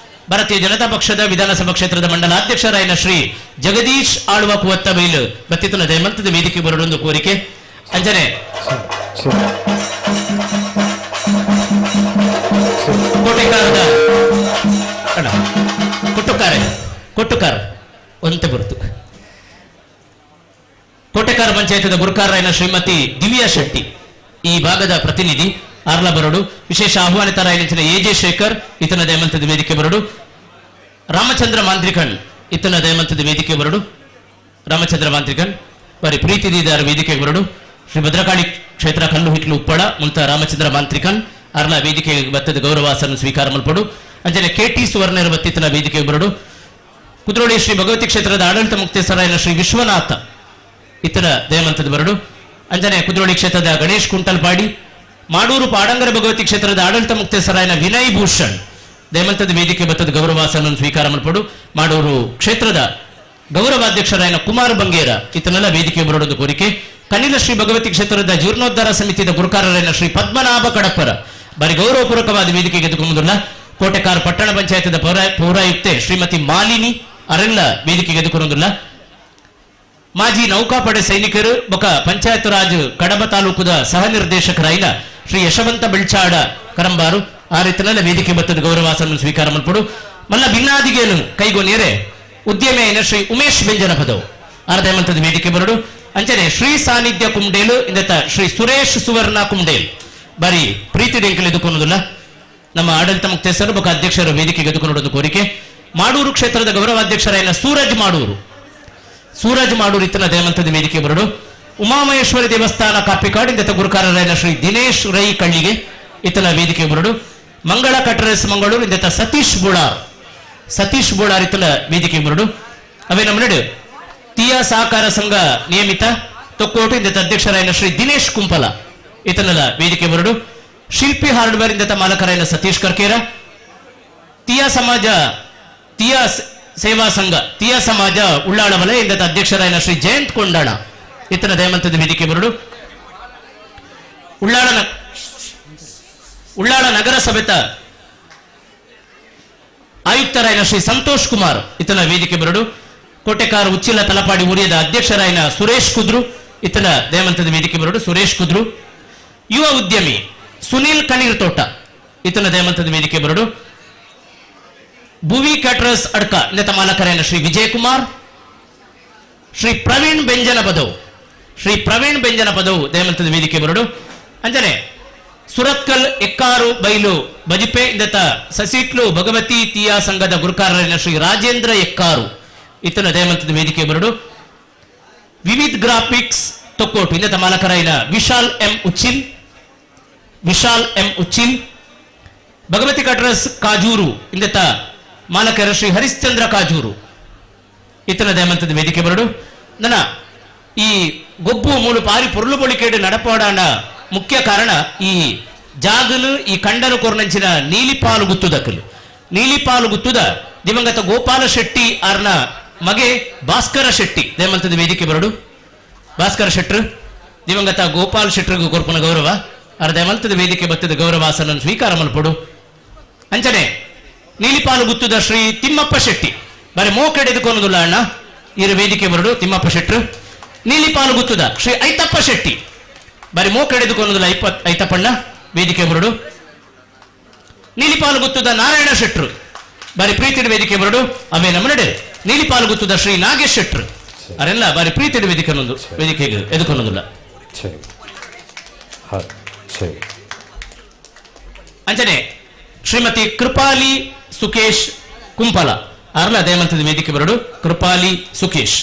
ಭಾರತೀಯ ಜನತಾ ಪಕ್ಷದ ವಿಧಾನಸಭಾ ಕ್ಷೇತ್ರದ ಮಂಡಲಾಧ್ಯಕ್ಷರಾಯನ ಶ್ರೀ ಜಗದೀಶ್ ಆಳ್ವ ಕುವತ್ತ ಬೈಲು ಬತ್ತಿತನ ದಯಮಂತದ ವೇದಿಕೆ ಬರೋದೊಂದು ಕೋರಿಕೆ ಅಂಜನೆ ಕೋಟೆಕಾರದ ಕೊಟ್ಟುಕಾರ ಒಂತೆ ಬರುತ್ತು ಕೋಟೆಕಾರ ಪಂಚಾಯತದ ಗುರುಕಾರರಾಯನ ಶ್ರೀಮತಿ ದಿವ್ಯಾ ಶೆಟ್ಟಿ ಈ ಭಾಗದ ಪ್ರತಿನಿಧಿ ಆರ್ಲ ಬರೋಡು ವಿಶೇಷ ಆಹ್ವಾನಿತರಾಯನ ಎಜೆ ಶೇಖರ್ ಇತನ ದಯಮಂತದ ವೇದಿಕೆ ಬರೋಡು ರಾಮಚಂದ್ರ ಮಾಂತ್ರಿಕಣ್ ಇತನ ದಯಮಂತದ ವೇದಿಕೆ ಬರೋಡು ರಾಮಚಂದ್ರ ಮಾಂತ್ರಿಕಣ್ ಬಾರಿ ಪ್ರೀತಿದಾರ ವೇದಿಕೆ ಬರೋಡು ಶ್ರೀ ಭದ್ರಕಾಳಿ ಕ್ಷೇತ್ರ ಕಲ್ಲು ಹಿಟ್ಲು ಉಪ್ಪಳ ಮುಂತ ರಾಮಚಂದ್ರ ಮಾಂತ್ರಿಕಣ್ ಅರ್ಲ ವೇದಿಕೆ ಬತ್ತದ ಗೌರವಾಸನ ಸ್ವೀಕಾರ ಮಲ್ಪಡು ಅಂಜನೆ ಕೆಟಿ ಸುವರ್ಣರ ಬತ್ತಿತನ ವೇದಿಕೆ ಬರೋಡು ಕುದ್ರೋಳಿ ಶ್ರೀ ಭಗವತಿ ಕ್ಷೇತ್ರದ ಆಡಳಿತ ಮುಕ್ತೇಶ್ವರಾಯನ ಶ್ರೀ ವಿಶ್ವನಾಥ ಇತರ ದಯಮಂತದ ಬರಡು ಅಂಜನೆ ಕುದ್ರೋಳಿ ಕ್ಷೇತ್ರದ ಗಣೇಶ್ ಕುಂಟಲ್ಪಾಡಿ ಮಾಡೂರು ಪಾಡಂಗರ ಭಗವತಿ ಕ್ಷೇತ್ರದ ಆಡಳಿತ ಮುಕ್ತೇಶ್ವರಾಯನ ವಿನಯ್ ಭೂಷಣ್ ದಯಮಂತದ ವೇದಿಕೆ ಬತ್ತದ ಗೌರವಾಸನವನ್ನು ಸ್ವೀಕಾರ ಮಲ್ಪಡು ಮಾಡೂರು ಕ್ಷೇತ್ರದ ಗೌರವಾಧ್ಯಕ್ಷರಾಯನ ಕುಮಾರ್ ಬಂಗೇರ ಇತನೆಲ್ಲ ವೇದಿಕೆ ಬರೋದು ಕೋರಿಕೆ ಕನಿಲ ಶ್ರೀ ಭಗವತಿ ಕ್ಷೇತ್ರದ ಜೀರ್ಣೋದ್ಧಾರ ಸಮಿತಿಯ ಗುರುಕಾರರಾಯನ ಶ್ರೀ ಪದ್ಮನಾಭ ಕಡಪ್ಪರ ಬಾರಿ ಗೌರವಪೂರ್ವಕವಾದ ವೇದಿಕೆಗೆ ಎದುಕೊಂಬುದಿಲ್ಲ ಕೋಟೆಕಾರ್ ಪಟ್ಟಣ ಪಂಚಾಯತ್ದ ಪೌರಾಯುಕ್ತೆ ಶ್ರೀಮತಿ ಮಾಲಿನಿ ಅರೆಲ್ಲ ವೇದಿಕೆಗೆ ಎದುಕೊಂಬುದಿಲ್ಲ ಮಾಜಿ ನೌಕಾಪಡೆ ಸೈನಿಕರು ಬೊಕ ಪಂಚಾಯತ್ ರಾಜ್ ಕಡಬ ತಾಲೂಕುದ ಸಹ ನಿರ್ದೇಶಕರಾಯಿನ ಶ್ರೀ ಯಶವಂತ ಬೆಳ್ಚಾಡ ಕರಂಬಾರು ಆ ರೀತಿಯ ವೇದಿಕೆ ಬತ್ತದ ಗೌರವಾಸನ ಸ್ವೀಕಾರ ಮಲ್ಪಡು ಮಲ್ಲ ಭಿನ್ನಾದಿಗೇನು ಕೈಗೊನೇರೆ ಉದ್ಯಮಿಯ ಶ್ರೀ ಉಮೇಶ್ ಬೆಂಜನ ಪದವು ಅರ್ಧಮಂತದ ವೇದಿಕೆ ಬರಡು ಅಂಚನೆ ಶ್ರೀ ಸಾನ್ನಿಧ್ಯ ಕುಂಡೇಲು ಇಂದತ್ತ ಶ್ರೀ ಸುರೇಶ್ ಸುವರ್ಣ ಕುಂಡೇಲ್ ಬಾರಿ ಪ್ರೀತಿ ಡೆಂಕಲ್ ಎದುಕೊಳ್ಳುವುದಿಲ್ಲ ನಮ್ಮ ಆಡಳಿತ ಮುಕ್ತೇಶ್ವರ ಬೊಕ ಅಧ್ಯಕ್ಷರ ವೇದಿಕೆಗೆ ಎದುಕೊಂಡು ಕೋರಿಕೆ ಮಾಡೂರು ಕ್ಷೇತ್ರದ ಗೌರವಾಧ್ಯಕ್ಷರಾಯಿನ ಸೂರಜ್ ಮಾಡೂರು ಇತ್ತನ ದಯಮಂತದ ವೇದಿಕೆ ಬರಡು ಉಮಾಮಹೇಶ್ವರಿ ದೇವಸ್ಥಾನ ಕಾಪಿಕಾಡ್ ಇಂದತ್ತ ಗುರುಕಾರರಾಯಿನ ಶ್ರೀ ದಿನೇಶ್ ರೈ ಕಳ್ಳಿಗೆ ಇತನ ವೇದಿಕೆ ಬರಡು ಮಂಗಳ ಕಟರಸ್ ಮಂಗಳೂರು ಇಂದತ್ತ ಸತೀಶ್ ಬೋಳಾರ್ ಇತನ ವೇದಿಕೆ ಬರಡು ಅವೇ ನಮ್ಮ ನಡು ತೀಯ ಸಹಕಾರ ಸಂಘ ನಿಯಮಿತ ತೊಕ್ಕೋಟು ಇಂದತ್ತ ಅಧ್ಯಕ್ಷರಾಯಿನ ಶ್ರೀ ದಿನೇಶ್ ಕುಂಪಲ ಇತನಲ ವೇದಿಕೆ ಬರಡು ಶಿಲ್ಪಿ ಹಾರ್ಡ್ವೇರ್ ಇಂದತ್ತ ಮಾಲಕರಾಯಿನ ಸತೀಶ್ ಕರ್ಕೇರ ತೀಯ ಸೇವಾ ಸಂಘ ತೀಯ ಸಮಾಜ ಉಳ್ಳಾಳ ವಲಯ ಇಂದತ್ತ ಅಧ್ಯಕ್ಷರಾಯಿನ ಶ್ರೀ ಜಯಂತ್ ಕೊಂಡಾಣ ಇತನ ದಯಮಂತದ ವೇದಿಕೆ ಬರಡು ಉಳ್ಳಾಳ ನಗರಸಭೆತ ಆಯುಕ್ತರಾಯಿನ ಶ್ರೀ ಸಂತೋಷ್ ಕುಮಾರ್ ಇತನ ವೇದಿಕೆ ಬರಡು ಕೋಟೆಕಾರ ಉಚ್ಚಿಲ ತಲಪಾಡಿ ಉರಿಯದ ಅಧ್ಯಕ್ಷರಾಯಿನ ಸುರೇಶ್ ಕುದ್ರು ಇತನ ದಯಮಂತದ ವೇದಿಕೆ ಬರಡು ಸುರೇಶ್ ಕುದ್ರು ಯುವ ಉದ್ಯಮಿ ಸುನೀಲ್ ಕಣೀರ್ ತೋಟ ಇತನ ದಯಮಂತದ ವೇದಿಕೆ ಬರಡು ಭುವಿ ಕ್ಯಾಟರರ್ಸ್ ಅಡ್ಕ ಇಂದತ್ತ ಮಾಲಕರಾಯಿನ ಶ್ರೀ ವಿಜಯ್ ಕುಮಾರ್ ಶ್ರೀ ಪ್ರವೀಣ್ ಬೆಂಜನ ಪದವು ದಯಮಂತದ ವೇದಿಕೆ ಬರಡು ಅಂಜನೆ ಸುರತ್ಕಲ್ ಎಕ್ಕಾರು ಬೈಲು ಬಜಿಪೆ ಇಂದತ್ತ ಸಸಿಟ್ಲು ಭಗವತಿ ತೀಯಾ ಸಂಘದ ಗುರುಕಾರರಾಯಿನ ಶ್ರೀ ರಾಜೇಂದ್ರ ಎಕ್ಕಾರು ಇತನ ದಯಮಂತದ ವೇದಿಕೆ ಬರಡು ವಿವಿಧ್ ಗ್ರಾಫಿಕ್ಸ್ ತೊಕ್ಕೋಟು ಇಂದತ್ತ ಮಾಲಕರಾಯಿನ ವಿಶಾಲ್ ಎಂ ಉಚ್ಚಿಲ್ ಭಗವತಿ ಕಟರಸ್ ಕಾಜೂರು ಇಂದತ್ತ ಮಾಲಕರ ಶ್ರೀ ಹರಿಶ್ಚಂದ್ರ ಕಾಜೂರು ಇತನ ದಯಮಂತದ ವೇದಿಕೆ ಬರಡು ನನ್ನ ಈ ಗೊಬ್ಬು ಮೂಳು ಪಾರಿ ಪೊರ್ಲು ಬಳಿಕೇಡು ನಡಪಾಡಾಂಡ ಮುಖ್ಯ ಕಾರಣ ಈ ಜಾಗಲು ಈ ಕಂಡನು ಕೊರ್ನಂಚಿನ ನೀಲಿಪಾಲು ಗುತ್ತುದ ದಿವಂಗತ ಗೋಪಾಲ ಶೆಟ್ಟಿ ಆರ್ನ ಮಗೆ ಭಾಸ್ಕರ ಶೆಟ್ಟಿ ದಯಮಂತದ ವೇದಿಕೆ ಬರಡು ಭಾಸ್ಕರ ಶೆಟ್ರು ದಿವಂಗತ ಗೋಪಾಲ್ ಶೆಟ್ರಿಗೂ ಕೊರ್ಪನ ಗೌರವ ಅರ ದಯಮಂತದ ವೇದಿಕೆ ಬತ್ತದ ಗೌರವಾಸನ ಸ್ವೀಕಾರ ಮಲ್ಪಡು ಅಂಚನೆ ನೀಲಿಪಾಲು ಗುತ್ತುದ ಶ್ರೀ ತಿಮ್ಮಪ್ಪ ಶೆಟ್ಟಿ ಬರೀ ಮೋಕೆಡೆದುಕೊನ್ನೋದಿಲ್ಲ ಅಣ್ಣ ಇರ ವೇದಿಕೆ ಬರಡು ತಿಮ್ಮಪ್ಪ ಶೆಟ್ರು ನೀಲಿಪಾಲು ಗುತ್ತುದ ಶ್ರೀ ಐತಪ್ಪ ಶೆಟ್ಟಿ ಬರೀ ಮೋಕೆಡೆದುಕೊನ್ನೋದಿಲ್ಲ ಐತಪ್ಪಣ್ಣ ವೇದಿಕೆ ಬರಡು ನೀಲಿಪಾಲು ಗುತ್ತುದ ನಾರಾಯಣ ಶೆಟ್ರು ಬಾರಿ ಪ್ರೀತಿಯ ವೇದಿಕೆ ಬರಡು ಅವೇ ನಮ್ಮ ನಡೆ ನೀಲಿಪಾಲು ಗುತ್ತುದ ಶ್ರೀ ನಾಗೇಶ್ ಶೆಟ್ರು ಅವರೆಲ್ಲ ಬಾರಿ ಪ್ರೀತಿಯ ವೇದಿಕೆಗೆ ಎದುಕೊನ್ನೋದಿಲ್ಲ ಅಂಚನೆ ಶ್ರೀಮತಿ ಕೃಪಾಲಿ ಸುಕೇಶ್ ಕುಂಪಲ ಅರ್ಲ ದಯಮಂತದ ವೇದಿಕೆ ಬರಡು ಕೃಪಾಲಿ ಸುಕೇಶ್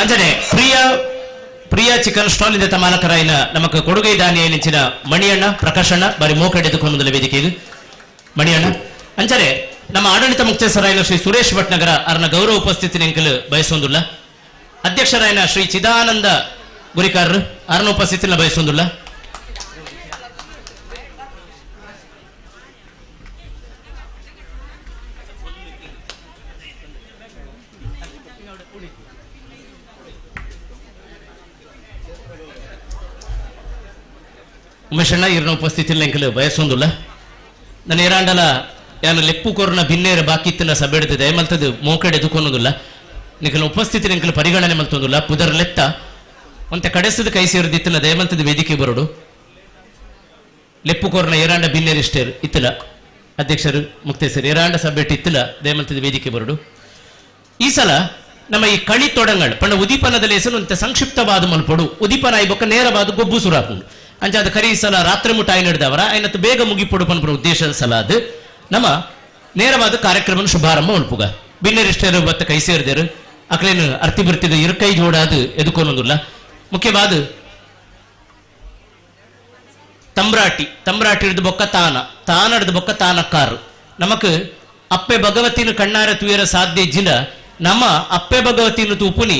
ಅಂಜನೆ ಪ್ರಿಯ ಚಿಕನ್ ಸ್ಟಾಲ್ ಇಂದ ಮಾಲಕರಾಯಿನ ನಮಕ್ ಕೊಡುಗೈ ದಾನಿಯ ನಿಂಚಿನ ಮಣಿಯಣ್ಣ ಪ್ರಕಾಶಣ್ಣ ಬಾರಿ ಮೋಕೆಡೆದುಕೊಂಡ ವೇದಿಕೆ ಇದು ಮಣಿಯಣ್ಣ ಅಂಚನೆ ನಮ್ಮ ಆಡಳಿತ ಮುಕ್ತೇಶ್ವರಾಯಿನ ಶ್ರೀ ಸುರೇಶ್ ಭಟ್ನಗರ ಅವರ ಗೌರವ ಉಪಸ್ಥಿತಿ ನೆಂಕಲು ಬಯಸೊಂದಿಲ್ಲ ಅಧ್ಯಕ್ಷರಾಯಿನ ಶ್ರೀ ಚಿದಾನಂದ ಗುರಿಕಾರರು ಅವರನ್ನ ಉಪಸ್ಥಿತಿನ ಬಯಸೊಂದಿಲ್ಲ ಉಮೇಶಣ್ಣ ಇರನ ಉಪಸ್ಥಿತಿಯಲ್ಲಿ ಎಂಕಲು ಬಯಸೊಂದಿಲ್ಲ ನನ್ನ ಏರಾಂಡಲ ಯಾನು ಲೆಪ್ಪು ಕೊರನ ಭಿನ್ನೇರ ಬಾಕಿತ್ತಿನ ಸಭೆಡಿದೆ ದಯಮಲ್ತದ್ದು ಮೋಕೆಡೆ ಎದುಕೊನ್ನೋದಿಲ್ಲ ನಿಖಲ ಉಪಸ್ಥಿತಿ ಎಂಕಲು ಪರಿಗಣನೆ ಮಲ್ತೊಂದಿಲ್ಲ ಪುದರ್ ಲೆತ್ತ ಒಂತೆ ಕಡೆಸದ ಕೈ ಸೇರಿದಿತ್ತಿನ ದಯಮಲ್ತದ ವೇದಿಕೆ ಬರೋಡು ಲೆಪ್ಪು ಕೊರನ ಏರಾಂಡ ಭಿನ್ನೇರ ಇಷ್ಟೇರು ಇತ್ತಿಲ್ಲ ಅಧ್ಯಕ್ಷರು ಮುಕ್ತೇಶ್ವರ ಏರಾಂಡ ಸಭೆಟ್ ಇತ್ತಿಲ್ಲ ದಯಮಲ್ತದ ವೇದಿಕೆ ಬರೋಡು ಈ ಸಲ ನಮ್ಮ ಈ ಕಳಿ ತೊಡಂಗಳು ಪಂಡ ಉದೀಪನದಲ್ಲಿ ಹೆಸರು ಅಂತ ಸಂಕ್ಷಿಪ್ತವಾದ ಮಲ್ಪಡು ಉದೀಪನ ಐಬೊಕ್ಕ ನೇರವಾದ ಗೊಬ್ಬು ಸುರಾಪುಂಡು ಅಂಚಾದ ಕರಿ ಸಲ ರಾತ್ರಿ ಮುಟ್ಟ ನಡೆದವರ ಐನತ್ತು ಬೇಗ ಮುಗಿಪೊಡು ಪನ್ಪುರ ಉದ್ದೇಶದ ಸಲ ಅದು ನಮ್ಮ ನೇರವಾದ ಕಾರ್ಯಕ್ರಮ ಶುಭಾರಂಭ ಮಲ್ಪುಗ ಭಿನ್ನರಿಷ್ಟರು ಬತ್ತ ಕೈ ಸೇರಿದರು ಅಕ್ಲೇನು ಅರ್ತಿ ಬರ್ತಿದ ಇರುಕೈ ಜೋಡಾದು ಎದುಕೊನ್ನೊಂದಿಲ್ಲ ಮುಖ್ಯವಾದ ತಂಬ್ರಾಟಿ ಹಿಡಿದು ಬೊಕ್ಕ ತಾನ ಹಿಡಿದು ಬೊಕ್ಕ ತಾನಕ್ಕಾರು ನಮಕ್ ಅಪ್ಪೆ ಭಗವತಿನ ಕಣ್ಣಾರ ತುಯರ ಸಾಧ್ಯ ಜಿಲ ನಮ್ಮ ಅಪ್ಪೆ ಭಗವತಿಯನ್ನು ತೂಪುನಿ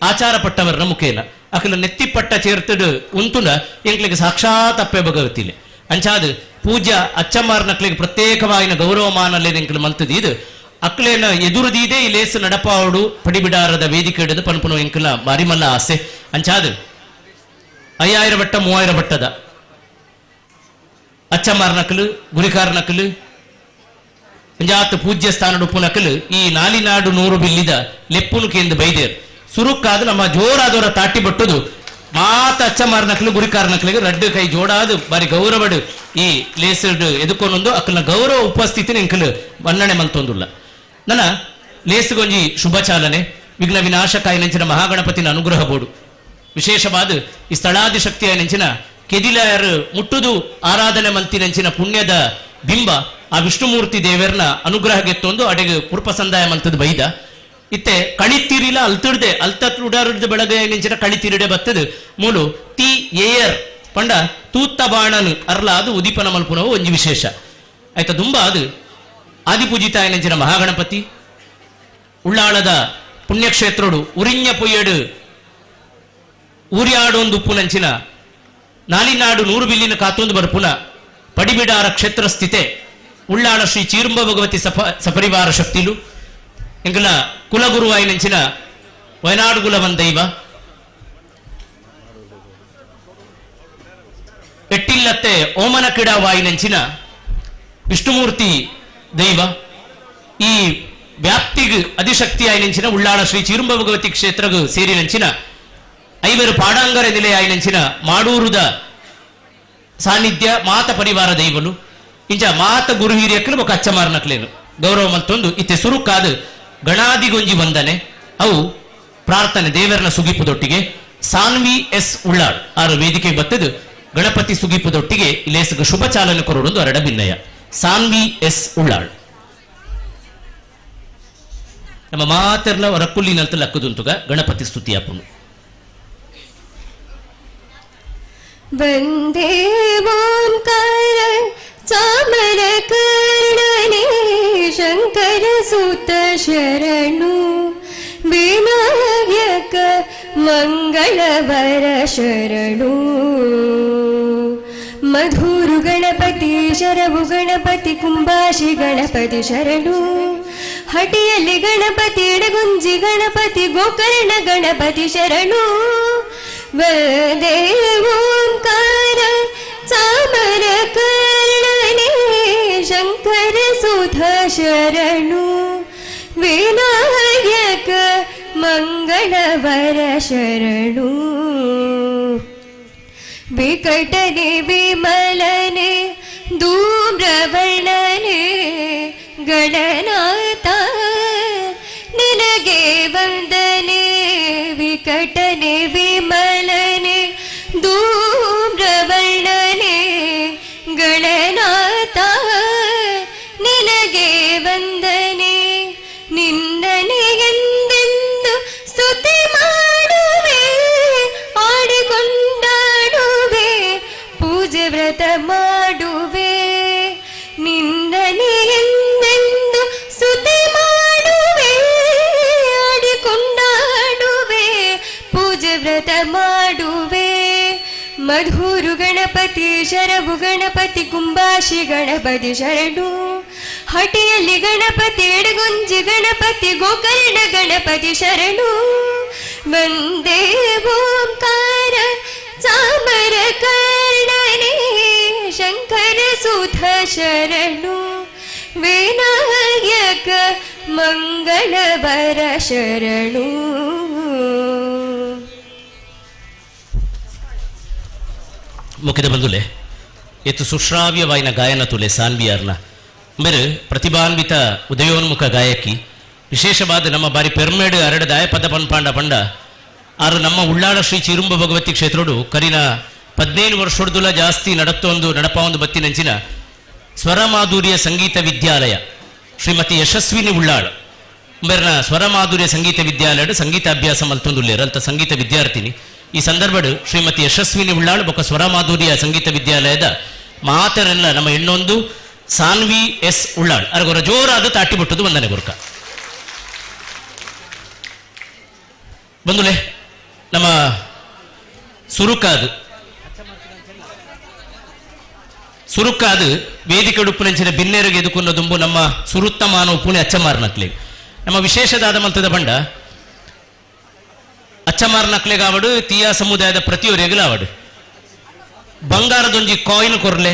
ಆಚಾರ ಪಟ್ಟವರನ ಮುಖೇನ ಅಕಲ ನೆತ್ತಿಪಟ್ಟ ಚೇರ್ತಡು ಉಂತುನ ಎಂಕ್ಲಿಗೆ ಸಾಕ್ಷಾತ್ ಅಪ್ಪೆ ಭಗವತಿಲೆ ಅಂಚಾದ ಪೂಜ್ಯ ಅಚ್ಚಮ್ಮಾರ ನಕ್ಲಿಗೆ ಪ್ರತ್ಯೇಕವಾಗಿನ ಗೌರವಮಾನಲ್ಲೇ ಎಂಕ್ಲು ಮಂತದಿ ಇದು ಅಕ್ಲೇನ ಎದುರುದೀದೆ ಈ ಲೇಸು ನಡಪಾವಡು ಪಡಿಬಿಡಾರದ ವೇದಿಕೆ ಹಿಡಿದು ಪನ್ಪುನ ಎಂಕಲ ಮಾರಿಮಲ್ಲ ಆಸೆ ಅಂಚಾದ 5000 ಬಟ್ಟ 3000 ಬಟ್ಟದ ಅಚ್ಚಮ್ಮಾರ ನಕಲು ಗುರಿಕಾರ ನಕಲು ಅಂಜಾತ್ ಪೂಜ್ಯ ಸ್ಥಾನ ಉಪ್ಪು ನಕಲು ಈ ನಾಲಿನಾಡು 100 ಬಿಲ್ಲಿದ ಲೆಪ್ಪುನು ಕೇಂದ್ರ ಬೈದೇರ್ ಸುರುಕ್ಕಾದ ನಮ್ಮ ಜೋರಾದವರ ತಾಟಿ ಬಟ್ಟುದು ಮಾತ ಅಚ್ಚಮ್ಮಾರ ನಕಲು ಗುರಿಕಾರ ನಕಲಿಗೆ ರಡ್ಡು ಕೈ ಜೋಡಾದು ಬಾರಿ ಗೌರವಡು ಈ ಲೇಸಡ್ ಎದುಕೊಂಡೊಂದು ಅಕ್ಕಲ ಗೌರವ ಉಪಸ್ಥಿತಿ ಎಂಕಲು ಮನ್ನಣೆ ಮಲ್ತೊಂದುಲ್ಲ ನನ್ನ ಲೇಸುಗೊಂಜಿ ಶುಭ ಚಾಲನೆ ವಿಘ್ನ ವಿನಾಶಕಾಯ ನೆಂಚಿನ ಮಹಾಗಣಪತಿನ ಅನುಗ್ರಹ ಬೋಡು ವಿಶೇಷವಾದ ಈ ಸ್ಥಳಾದಿ ಶಕ್ತಿಯ ನೆಂಚಿನ ಕೆದಿಲಾಯರು ಮುಟ್ಟುದು ಆರಾಧನೆ ಮಲ್ತಿ ನೆಂಚಿನ ಪುಣ್ಯದ ಬಿಂಬ ಆ ವಿಷ್ಣುಮೂರ್ತಿ ದೇವರನ ಅನುಗ್ರಹ ಗೆತ್ತೊಂದು ಅಡೆಗೆ ಪುರ್ಪ ಸಂದಾಯ ಮಲ್ತದ ಬೈದ ಇತ್ತೆ ಕಳಿತೀರಿಲ ಅಲ್ತಿಡ್ದೆ ಉಡಾರುಡ್ದ ಬೆಳಗ್ಗೆ ನೆಂಚಿನ ಕಳಿತೀರಿಡೆ ಬತ್ತದು ಮೂಲು ತಿ ಏಯರ್ ಪಂಡ ತೂತ್ತ ಬಾಣನು ಅರ್ಲ ಅದು ಉದೀಪನ ಮಲ್ಪುನವು ಒಂಜಿ ವಿಶೇಷ ಆಯ್ತಾ ತುಂಬಾ ಅದು ಆದಿಪೂಜಿತಾಯ ನೆಂಚಿನ ಮಹಾಗಣಪತಿ ಉಳ್ಳಾಳದ ಪುಣ್ಯಕ್ಷೇತ್ರೋಡು ಉರಿഞ്ഞ ಪೊಯ್ಯಡು ಊರ್ಯಾಡೊಂದು ಉಪ್ಪು ನಂಚಿನ ನಾಲಿನಾಡು 100 ಬಿಲ್ಲಿನ ಕಾತೊಂದು ಬರ್ಪುನ ಪಡಿಬಿಡಾರ ಕ್ಷೇತ್ರ ಸ್ಥಿತೆ ಉಳ್ಳಾಳ ಶ್ರೀ ಚೀರುಂಬ ಭಗವತಿ ಸಪರಿವಾರ ಶಕ್ತಿಲು ಎಂಕಲ ಕುಲಗುರುವಾಯಿ ನೆಂಚಿನ ವಯನಾಡು ಕುಲವಂದೈವ ಎಟ್ಟಿಲ್ಲತ್ತೆ ಓಮನ ಕಿಡಾವಾಯಿ ನೆಂಚಿನ ವಿಷ್ಣುಮೂರ್ತಿ ದೈವ ಈ ವ್ಯಾಪ್ತಿಗೆ ಅಧಿಶಕ್ತಿಯಾಯಿ ನೆಂಚಿನ ಉಳ್ಳಾಳ ಶ್ರೀ ಚೀರುಂಬ ಭಗವತಿ ಕ್ಷೇತ್ರಗೂ ಸೇರಿ ನೆಂಚಿನ 5 ಪಾಡಾಂಗರ ನಿಲೆಯಾಯಿ ನೆಂಚಿನ ಮಾಡೂರುದ ಸಾನ್ನಿಧ್ಯ ಮಾತ ಪರಿವಾರ ದೈವಲು ಇಂಚ ಮಾತ ಗುರು ಹಿರಿಯಕ್ಕಲು ಬೊಕ ಅಚ್ಚಮ್ಮಾರ ನಕ್ಲೇನು ಗೌರವ ಮಲ್ತೊಂದು ಇತ್ತೆ ಸುರುಕಾದ ಗಣಾದಿಗೊಂಜಿ ವಂದನೆ ಅವು ಪ್ರಾರ್ಥನೆ ದೇವರನ ಸುಗಿಪುದೊಟ್ಟಿಗೆ ಸಾನ್ವಿ ಎಸ್ ಉಳ್ಳಾಳ್ ಆರು ವೇದಿಕೆ ಬತ್ತದು ಗಣಪತಿ ಸುಗಿಪುದೊಟ್ಟಿಗೆ ಇಲೇಸಗ ಶುಭ ಚಾಲನೆ ಕೊರೋಡೊಂದು ಅರಡ ಭಿನ್ನಯ ಸಾನ್ವಿ ಎಸ್ ಉಳ್ಳಾಳ್ ನಮ್ಮ ಮಾತೆರ್ಲ ರಕ್ಕುಲ್ಲಿನಂತ ಲಕ್ಕದುಂತುಗ ಗಣಪತಿ ಸ್ತುತಿಯಾಪುನು वन्दे ओंकार चामरकर्णने शंकर सुत शरणु विनायक मंगलवर शरणु मधुरु गणपति शरभु गणपति कुंभाशि गणपति शरणु हटियल्लि गणपति एडगुंजि गणपति गोकर्ण गणपति शरणु वन्दे ओंकार चामरकर्णने शंकर सुत शरणु विनायक मंगलवर शरणु विकटने विमलने धूम्रवर्णने गणनाथ निनगे वंदने विकटने विमलने धूम्रवर्णने गणनाथ निनगे वंदने निंदने ಎಂದೆಂದು ಸ್ತುತಿ ಮಾಡುವೆ ಆಡಿಕೊಂಡಾಡುವೆ ಪೂಜೆ ವ್ರತ ಮಾಡುವೆ ನಿಂದನೆ ಎಂದೆಂದು ಸ್ತುತಿ ಮಾಡುವೆ ಆಡಿಕೊಂಡಾಡುವೆ ಪೂಜೆ ವ್ರತ ಮಾಡುವೆ ಮಧುರು ಗಣಪತಿ ಶರಭು ಗಣಪತಿ ಕುಂಭಾಶಿ ಗಣಪತಿ ಶರಣು ಹಟಿಯಲ್ಲಿ ಗಣಪತಿ ಎಡಗುಂಜಿ ಗಣಪತಿ ಗೋಕರ್ಣ ಗಣಪತಿ ಶರಣು ವಂದೇ ಓಂಕಾರ ಚಾಮರಕರ್ಣನೆ ಶಂಕರ ಸುತ ಶರಣು ವಿನಾಯಕ ಮಂಗಳವರ ಶರಣು ಮುಖದ ಬಂದುಲೆ ಎತ್ತು ಸುಶ್ರಾವ್ಯವಾಯಿನ ಗಾಯನ ತುಲೆ ಸಾನ್ವಿಯಾರ್ನ ಮೇರೆ ಪ್ರತಿಭಾನ್ವಿತ ಉದಯೋನ್ಮುಖ ಗಾಯಕಿ ವಿಶೇಷವಾದ ನಮ್ಮ ಬಾರಿ ಪೆರ್ಮೇಡ್ ಅರಡದಾಯ ಪದ ಪನ್ಪಾಂಡ ಪಂಡ ಆರು ನಮ್ಮ ಉಳ್ಳಾಳ ಶ್ರೀ ಚೀರುಂಬ ಭಗವತಿ ಕ್ಷೇತ್ರೋಡು ಕರಿನ 15 ವರ್ಷದೊಳ ಜಾಸ್ತಿ ನಡಪಾವೊಂದು ಬತ್ತಿ ನೆಂಚಿನ ಸ್ವರ ಮಾಧುರ್ಯ ಸಂಗೀತ ವಿದ್ಯಾಲಯ ಶ್ರೀಮತಿ ಯಶಸ್ವಿನಿ ಉಳ್ಳಾಳ್ ಮೇರನ ಸ್ವರ ಮಾಧುರ್ಯ ಸಂಗೀತ ವಿದ್ಯಾಲಯದ ಸಂಗೀತ ಅಭ್ಯಾಸ ಮಲ್ತೊಂದುಲ್ಲೇರು ಅಂತ ಸಂಗೀತ ವಿದ್ಯಾರ್ಥಿನಿ ಈ ಸಂದರ್ಭಡು ಶ್ರೀಮತಿ ಯಶಸ್ವಿನಿ ಉಳ್ಳಾಳ್ ಬೊಕ್ಕ ಸ್ವರ ಮಾಧುರ್ಯ ಸಂಗೀತ ವಿದ್ಯಾಲಯದ ಮಾತರೆಲ್ಲ ನಮ್ಮ ಇನ್ನೊಂದು ಸಾನ್ವಿ ಎಸ್ ಉಳ್ಳಾಳ್ ಅರಗೊರ ಜೋರಾದ ತಾಟಿ ಬಿಟ್ಟದು ವಂದನೆ ಗುರುಕ ಬಂದುಲೆ ನಮ್ಮ ಸುರುಕಾದು ವೇದಿಕೆ ಉಡುಪುನಂಚಿನ ಬಿನ್ನೇರಿಗೆ ಎದುಕುನ್ನ ದುಂಬು ನಮ್ಮ ಸುರುತ್ತ ಮಾನವ ಪುಣೆ ಅಚ್ಚಮಾರ್ನಕ್ಲೆ ನಮ್ಮ ವಿಶೇಷದಾದ ಮಂತದ ಬಂಡ ಅಚ್ಚಮಾರ್ನಕ್ಲೆಗಾವಡು ತೀಯ ಸಮುದಾಯದ ಪ್ರತಿಯೊರೆಗಲಾವಡು ಬಂಗಾರದೊಂಜಿ ಕಾಯಿನ್ ಕೊರ್ಲೆ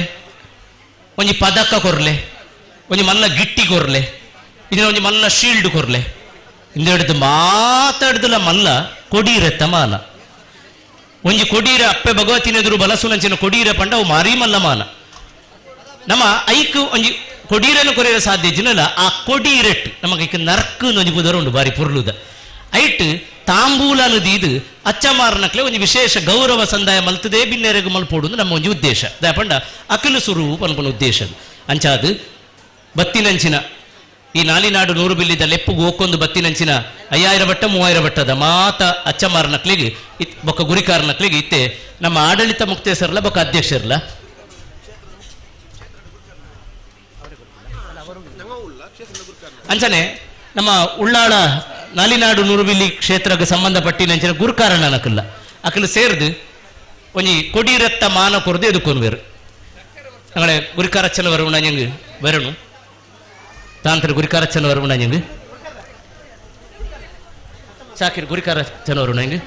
ಒಂಜಿ ಪದಕ ಕೊರ್ಲೆ ಒಂಜಿ ಮಲ್ಲ ಗಿಟ್ಟಿ ಕೊರ್ಲೆ ಇದನ್ನ ಒಂಜಿ ಮಲ್ಲ ಶೀಲ್ಡ್ ಕೊರ್ಲೆ ಇಂದು ಮಾತಾಡ್ದಲ್ಲ ಮಲ್ಲ ಕೊಡೀರೆತ್ತ ಮಾನ ಒಂಜಿ ಕೊಡೀರ ಅಪ್ಪೆ ಭಗವತಿನ ಎದುರು ಬಲಸುನಂಚಿನ ಕೊಡೀರ ಪಂಡ ಅವು ಮಾರಿ ಮಲ್ಲ ಮಾನ ನಮ್ಮ ಐಕ್ ಒಂಜಿ ಕೊಡೀರನ್ನು ಕೊರೆಯ ಸಾಧ್ಯ ಜಿನಲ್ಲ ಆ ಕೊಡೀರೆಟ್ ನಮಗೆ ನರ್ಕ್ ಒಂಜಿ ಬುದರ ಉಂಡು ಬಾರಿ ಪುರ್ಲುದ ಐಟ್ ತಾಂಬೂಲನು ದೀದು ಅಚ್ಚಮಾರ್ನಕ್ಲೆ ಒಂಜಿ ವಿಶೇಷ ಗೌರವ ಸಂದಾಯ ಮಲ್ತದೆ ಬಿನ್ನೆರೆಗೆ ಮಲ್ಪೋಡು ನಮ್ಮ ಒಂಜಿ ಉದ್ದೇಶ ಪಂಡ ಅಕಲು ಸ್ವರೂಪ ಅನ್ಕೊಂಡ ಉದ್ದೇಶ ಅಂಚಾದು ಬತ್ತಿನಂಚಿನ ಈ ನಾಲಿನಾಡು 100 ಬಿಲ್ಲಿದ ಲೆಪ್ಪುಗು ಒಕ್ಕೊಂದು ಬತ್ತಿನಂಚಿನ 5000 ಬಟ್ಟ 3000 ಬಟ್ಟದ ಮಾತ ಅಚ್ಚಮಾರ್ನಕ್ಲಿಗೆ ಬೊಕ್ಕ ಗುರಿಕಾರನಕ್ಲಿಗೆ ಇತ್ತೆ ನಮ್ಮ ಆಡಳಿತ ಮುಕ್ತೇಸರಲ್ಲ ಬೊಕ್ಕ ಅಧ್ಯಕ್ಷರಲ್ಲ ಅಂಚನೆ ನಮ್ಮ ಉಳ್ಳಾಳ ನಾಲಿನಾಡು 100 ಬಿಲ್ಲಿ ಕ್ಷೇತ್ರಕ್ಕೆ ಸಂಬಂಧಪಟ್ಟಿನಂಚಿನ ಗುರುಕಾರನಕಲ್ಲ ಅಕಲು ಸೇರ್ದು ಒಂಜಿ ಕೊಡೀರತ್ತ ಮಾನ ಕೊರದು ಎದುಕೊಂಡ್ವೇರು ಅಂಗಡೆ ಗುರಿಕಾರಚ್ಚನ ವರುಣ ಹೆಂಗ್ ವರಣು ತಾಂತ್ರ ಗುರಿಕಾರಚ್ಚನ ವರುಣ ಹೆಂಗ್ ಸಾಕಿರ್ ಗುರಿಕಾರಚ್ಚನ ವರುಣ ಹೆಂಗ್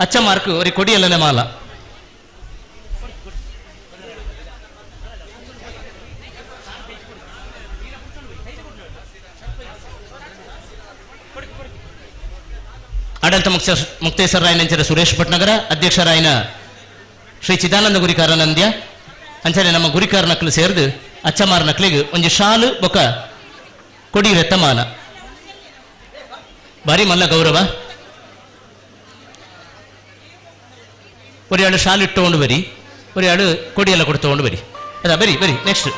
ಅಚ್ಚ ಮಾರ್ಕ್ ಅವ್ರಿಗೆ ಕೊಡಿಯಲ್ಲನೆ ಮಾಲ ಆಡಳಿತ ಮುಕ್ತೇಶ್ವರಾಯನಂಚರ ಸುರೇಶ್ ಭಟ್ನಗರ ಅಧ್ಯಕ್ಷರಾಯನ ಶ್ರೀ ಚಿದಾನಂದ ಗುರಿಕಾರನಂದ್ಯ ಅಂಚನೆ ನಮ್ಮ ಗುರಿಕಾರ ನಕ್ಲು ಸೇರ್ದು ಅಚ್ಚಮಾರ ನಕ್ಲಿಗೆ ಒಂಜಿ ಶಾಲು ಬೊಕ ಕೊಡೀರೆತ್ತ ಮಾನ ಬಾರಿ ಮಲ್ಲ ಗೌರವ ಒರಿಯಾಳು ಶಾಲು ಇಟ್ಟುಕೊಂಡು ಬರಿ ಒರಿಯಾಳು ಕೊಡಿಯೆಲ್ಲ ಕೊಡ್ತಕೊಂಡು ಬರಿ ಅದ ಬರಿ ಬರಿ ನೆಕ್ಸ್ಟ್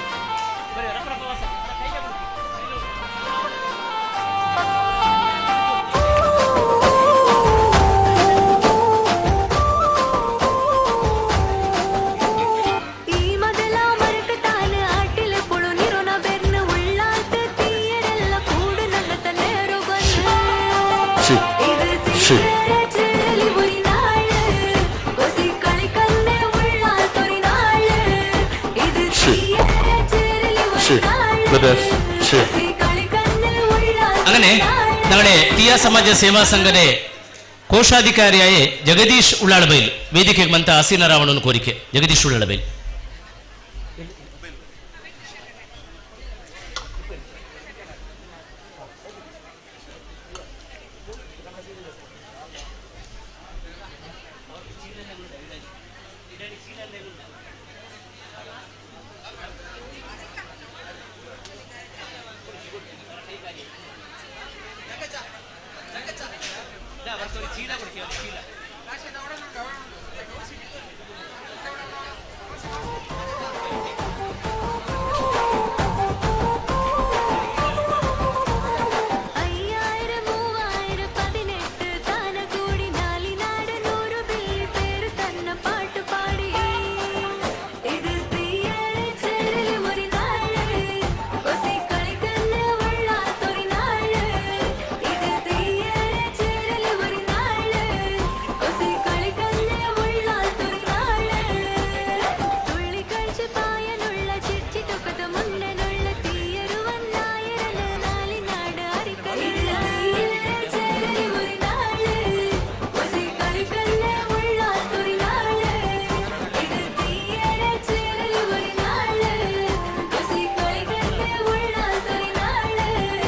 അങ്ങനെ ഞങ്ങളുടെ ತೀಯ ಸಮಾಜ ಸೇವಾ ಸಂಘದ ಕೋಶಾಧಿಕಾರಿಯಾಯ ಜಗದೀಶ್ ಉಳ್ಳಾಳಬೈಲ್ ವೇದಿಕೆಗೆ ಬಂತ ಆಸೀನ ರಾವಣನ ಕೋರಿಕೆ ಜಗದೀಶ್ ಉಳ್ಳಾಳಬೈಲ್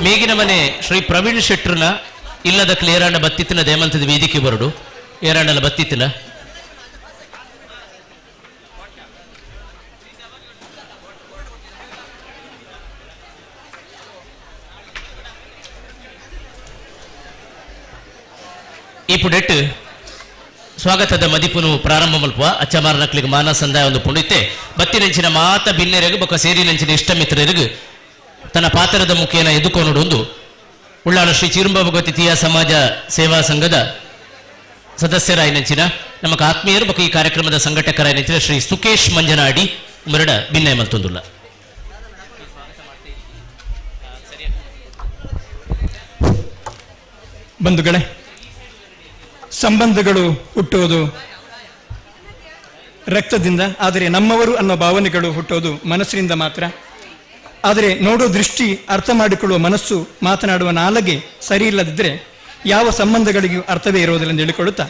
ಮೇಗಿನ ಮನೆ ಶ್ರೀ ಪ್ರವೀಣ್ ಶೆಟ್ರನ ಇಲ್ಲದ ಏರಾಂಡ ಬತ್ತಿತ್ತಿನ ದೇಮಂತದ ವೇದಿಕೆ ಬರಡು ಏರಾಂಡಲ ಬತ್ತಿತ್ತಿನ ಈ ಪುಡೆಟ್ ಸ್ವಾಗತದ ಮದಿಪುನು ಪ್ರಾರಂಭ ಮಲ್ಪುವ ಅಚ್ಚಮಾರ ನಕ್ಲಿಗೆ ಮಾನ ಸಂದಾಯ ಒಂದು ಪುಣಿತ್ತೆ ಬತ್ತಿನಂಚಿನ ಮಾತ ಬಿನ್ನೆರೆಗು ಬೊಕ್ಕ ಸೇರಿನಂಚಿನ ಇಷ್ಟ ಮಿತ್ರರಿಗೂ ತನ್ನ ಪಾತ್ರದ ಮುಖೇನ ಎದುಕೊಂಡು ಉಳ್ಳಾಳ ಶ್ರೀ ಚಿರುಂಬ ಭಗವತಿ ತೀಯ ಸಮಾಜ ಸೇವಾ ಸಂಘದ ಸದಸ್ಯರಾಯಿನಂಚಿನ ನಮಕ್ ಆತ್ಮೀಯರು ಬೊಕ್ಕ ಈ ಕಾರ್ಯಕ್ರಮದ ಸಂಘಟಕರಾಯಿನಂಚಿನ ಶ್ರೀ ಸುಕೇಶ್ ಮಂಜನಾಡಿ ಮರಡ ಭಿನ್ನಯ ಮಲ್ತೊಂದುಲ್ಲ ಬಂಧುಗಳೇ, ಸಂಬಂಧಗಳು ಹುಟ್ಟೋದು ರಕ್ತದಿಂದ, ಆದರೆ ನಮ್ಮವರು ಅನ್ನೋ ಭಾವನೆಗಳು ಹುಟ್ಟೋದು ಮನಸ್ಸಿನಿಂದ ಮಾತ್ರ. ಆದರೆ ನೋಡೋ ದೃಷ್ಟಿ, ಅರ್ಥ ಮಾಡಿಕೊಳ್ಳುವ ಮನಸ್ಸು, ಮಾತನಾಡುವ ನಾಲಗೆ ಸರಿ ಇಲ್ಲದಿದ್ದರೆ ಯಾವ ಸಂಬಂಧಗಳಿಗೂ ಅರ್ಥವೇ ಇರುವುದಿಲ್ಲ ಎಂದು ಹೇಳಿಕೊಳ್ಳುತ್ತಾ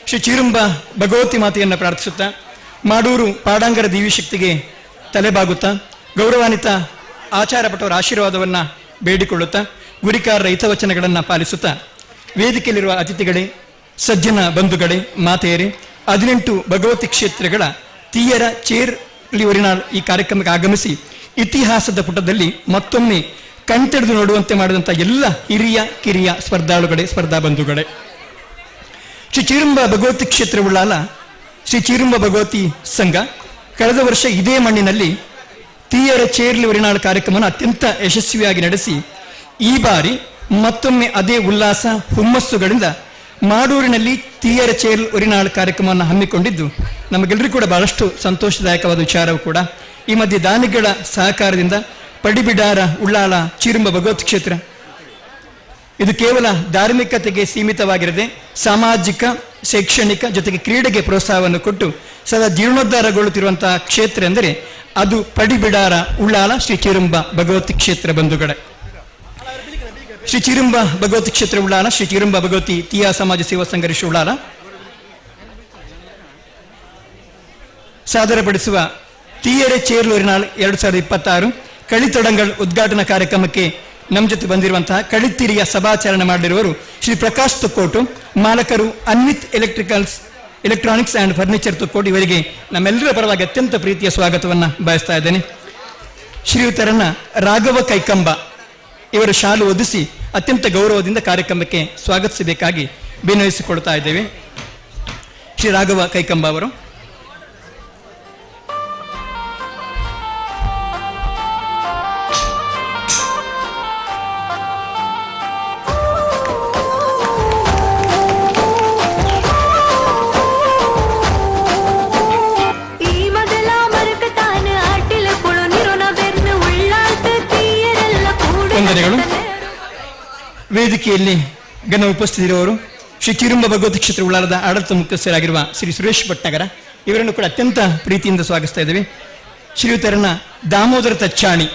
ಶ್ರೀ ಚಿರುಂಬ ಭಗವತಿ ಮಾತೆಯನ್ನು ಪ್ರಾರ್ಥಿಸುತ್ತಾ, ಮಾಡೂರು ಪಾಡಾಂಗರ ದಿವ್ಯಶಕ್ತಿಗೆ ತಲೆಬಾಗುತ್ತಾ, ಗೌರವಾನ್ವಿತ ಆಚಾರಪಟ್ಟವರ ಆಶೀರ್ವಾದವನ್ನು ಬೇಡಿಕೊಳ್ಳುತ್ತಾ, ಗುರಿಕಾರರ ಹಿತವಚನಗಳನ್ನು ಪಾಲಿಸುತ್ತಾ, ವೇದಿಕೆಯಲ್ಲಿರುವ ಅತಿಥಿಗಳೇ, ಸಜ್ಜನ ಬಂಧುಗಳೇ, ಮಾತೆಯರೇ, 18 ಭಗವತಿ ಕ್ಷೇತ್ರಗಳ ತೀಯರ ಚೇರ್ಲಿವರಿನಾಳ್ ಈ ಕಾರ್ಯಕ್ರಮಕ್ಕೆ ಆಗಮಿಸಿ ಇತಿಹಾಸದ ಪುಟದಲ್ಲಿ ಮತ್ತೊಮ್ಮೆ ಕಣ್ತೆರೆದು ನೋಡುವಂತೆ ಮಾಡಿದಂಥ ಎಲ್ಲ ಹಿರಿಯ ಕಿರಿಯ ಸ್ಪರ್ಧಾಳುಗಳೇ, ಸ್ಪರ್ಧಾ ಬಂಧುಗಳೇ, ಶ್ರೀ ಚಿರುಂಬ ಭಗವತಿ ಕ್ಷೇತ್ರ ಉಳ್ಳಾಲ ಶ್ರೀ ಚಿರುಂಬ ಭಗವತಿ ಸಂಘ ಕಳೆದ ವರ್ಷ ಇದೇ ಮಣ್ಣಿನಲ್ಲಿ ತೀಯರ ಚೇರ್ಲಿವರಿನಾಳ್ ಕಾರ್ಯಕ್ರಮವನ್ನು ಅತ್ಯಂತ ಯಶಸ್ವಿಯಾಗಿ ನಡೆಸಿ ಈ ಬಾರಿ ಮತ್ತೊಮ್ಮೆ ಅದೇ ಉಲ್ಲಾಸ ಹುಮ್ಮಸ್ಸುಗಳಿಂದ ಮಾಡೂರಿನಲ್ಲಿ ತೀಯರ ಚೇರ್ ಒರಿನಾಳ್ ಕಾರ್ಯಕ್ರಮವನ್ನು ಹಮ್ಮಿಕೊಂಡಿದ್ದು ನಮಗೆಲ್ಲರಿಗೂ ಕೂಡ ಬಹಳಷ್ಟು ಸಂತೋಷದಾಯಕವಾದ ವಿಚಾರವೂ ಕೂಡ. ಈ ಮಧ್ಯೆ ದಾನಿಗಳ ಸಹಕಾರದಿಂದ ಪಡಿಬಿಡಾರ ಉಳ್ಳಾಲ ಚಿರುಂಬ ಭಗವತ್ ಕ್ಷೇತ್ರ ಇದು ಕೇವಲ ಧಾರ್ಮಿಕತೆಗೆ ಸೀಮಿತವಾಗಿರದೆ ಸಾಮಾಜಿಕ, ಶೈಕ್ಷಣಿಕ ಜೊತೆಗೆ ಕ್ರೀಡೆಗೆ ಪ್ರೋತ್ಸಾಹವನ್ನು ಕೊಟ್ಟು ಸದಾ ಜೀರ್ಣೋದ್ಧಾರಗೊಳ್ಳುತ್ತಿರುವಂತಹ ಕ್ಷೇತ್ರ ಎಂದರೆ ಅದು ಪಡಿಬಿಡಾರ ಉಳ್ಳಾಲ ಶ್ರೀ ಚಿರುಂಬ ಭಗವತಿ ಕ್ಷೇತ್ರ ಬಂಧುಗಳೇ. ಶ್ರೀ ಚಿರುಂಬ ಭಗವತಿ ಕ್ಷೇತ್ರ ಉಳ್ಳಾಲ ಶ್ರೀ ಚಿರುಂಬ ಭಗವತಿ ತೀಯಾ ಸಮಾಜ ಸೇವಾ ಸಂಘರ್ಷ ಉಳ್ಳಾಲ ಸಾದರಪಡಿಸುವ ತೀಯರೆ ಚೇರ್ಲೂರಿನಾಳ್ 2026 ಕಳಿತೊಡಂಗಳ್ ಉದ್ಘಾಟನಾ ಕಾರ್ಯಕ್ರಮಕ್ಕೆ ನಮ್ಮ ಜೊತೆ ಬಂದಿರುವಂತಹ ಕಳಿತಿರಿಯ ಸಭಾಚರಣೆ ಮಾಡಲಿರುವರು ಶ್ರೀ ಪ್ರಕಾಶ್ ತುಕ್ಕೋಟು, ಮಾಲಕರು Anvith electronics and furniture Thokkottu. ಇವರಿಗೆ ನಮ್ಮೆಲ್ಲರ ಪರವಾಗಿ ಅತ್ಯಂತ ಪ್ರೀತಿಯ ಸ್ವಾಗತವನ್ನು ಬಯಸ್ತಾ ಇದ್ದೇನೆ. ಶ್ರೀಯುತರನ್ನ ರಾಘವ ಕೈಕಂಬ ಇವರು ಶಾಲು ಒದಿಸಿ ಅತ್ಯಂತ ಗೌರವದಿಂದ ಕಾರ್ಯಕ್ರಮಕ್ಕೆ ಸ್ವಾಗತಿಸಬೇಕಾಗಿ ವಿನಯಿಸಿಕೊಳ್ತಾ ಇದ್ದೇವೆ. ಶ್ರೀ ರಾಘವ ಕೈಕಂಬ ಅವರು. ವಂದನೆಗಳು. ವೇದಿಕೆಯಲ್ಲಿ ಗಣ ಉಪಸ್ಥಿತಿರುವವರು ಶ್ರೀ ಚಿರುಂಬ ಭಗವತಿ ಕ್ಷೇತ್ರ ಉಳ್ಳಾಲದ ಆಡಳಿತ ಮುಖ್ಯಸ್ಥರಾಗಿರುವ ಶ್ರೀ ಸುರೇಶ್ ಭಟ್ನಗರ ಇವರನ್ನು ಕೂಡ ಅತ್ಯಂತ ಪ್ರೀತಿಯಿಂದ ಸ್ವಾಗತಿಸ್ತಾ ಇದ್ದೇವೆ. ಶ್ರೀಯುತರನ್ನ ದಾಮೋದರ ತಚ್ಚಾಣಿ,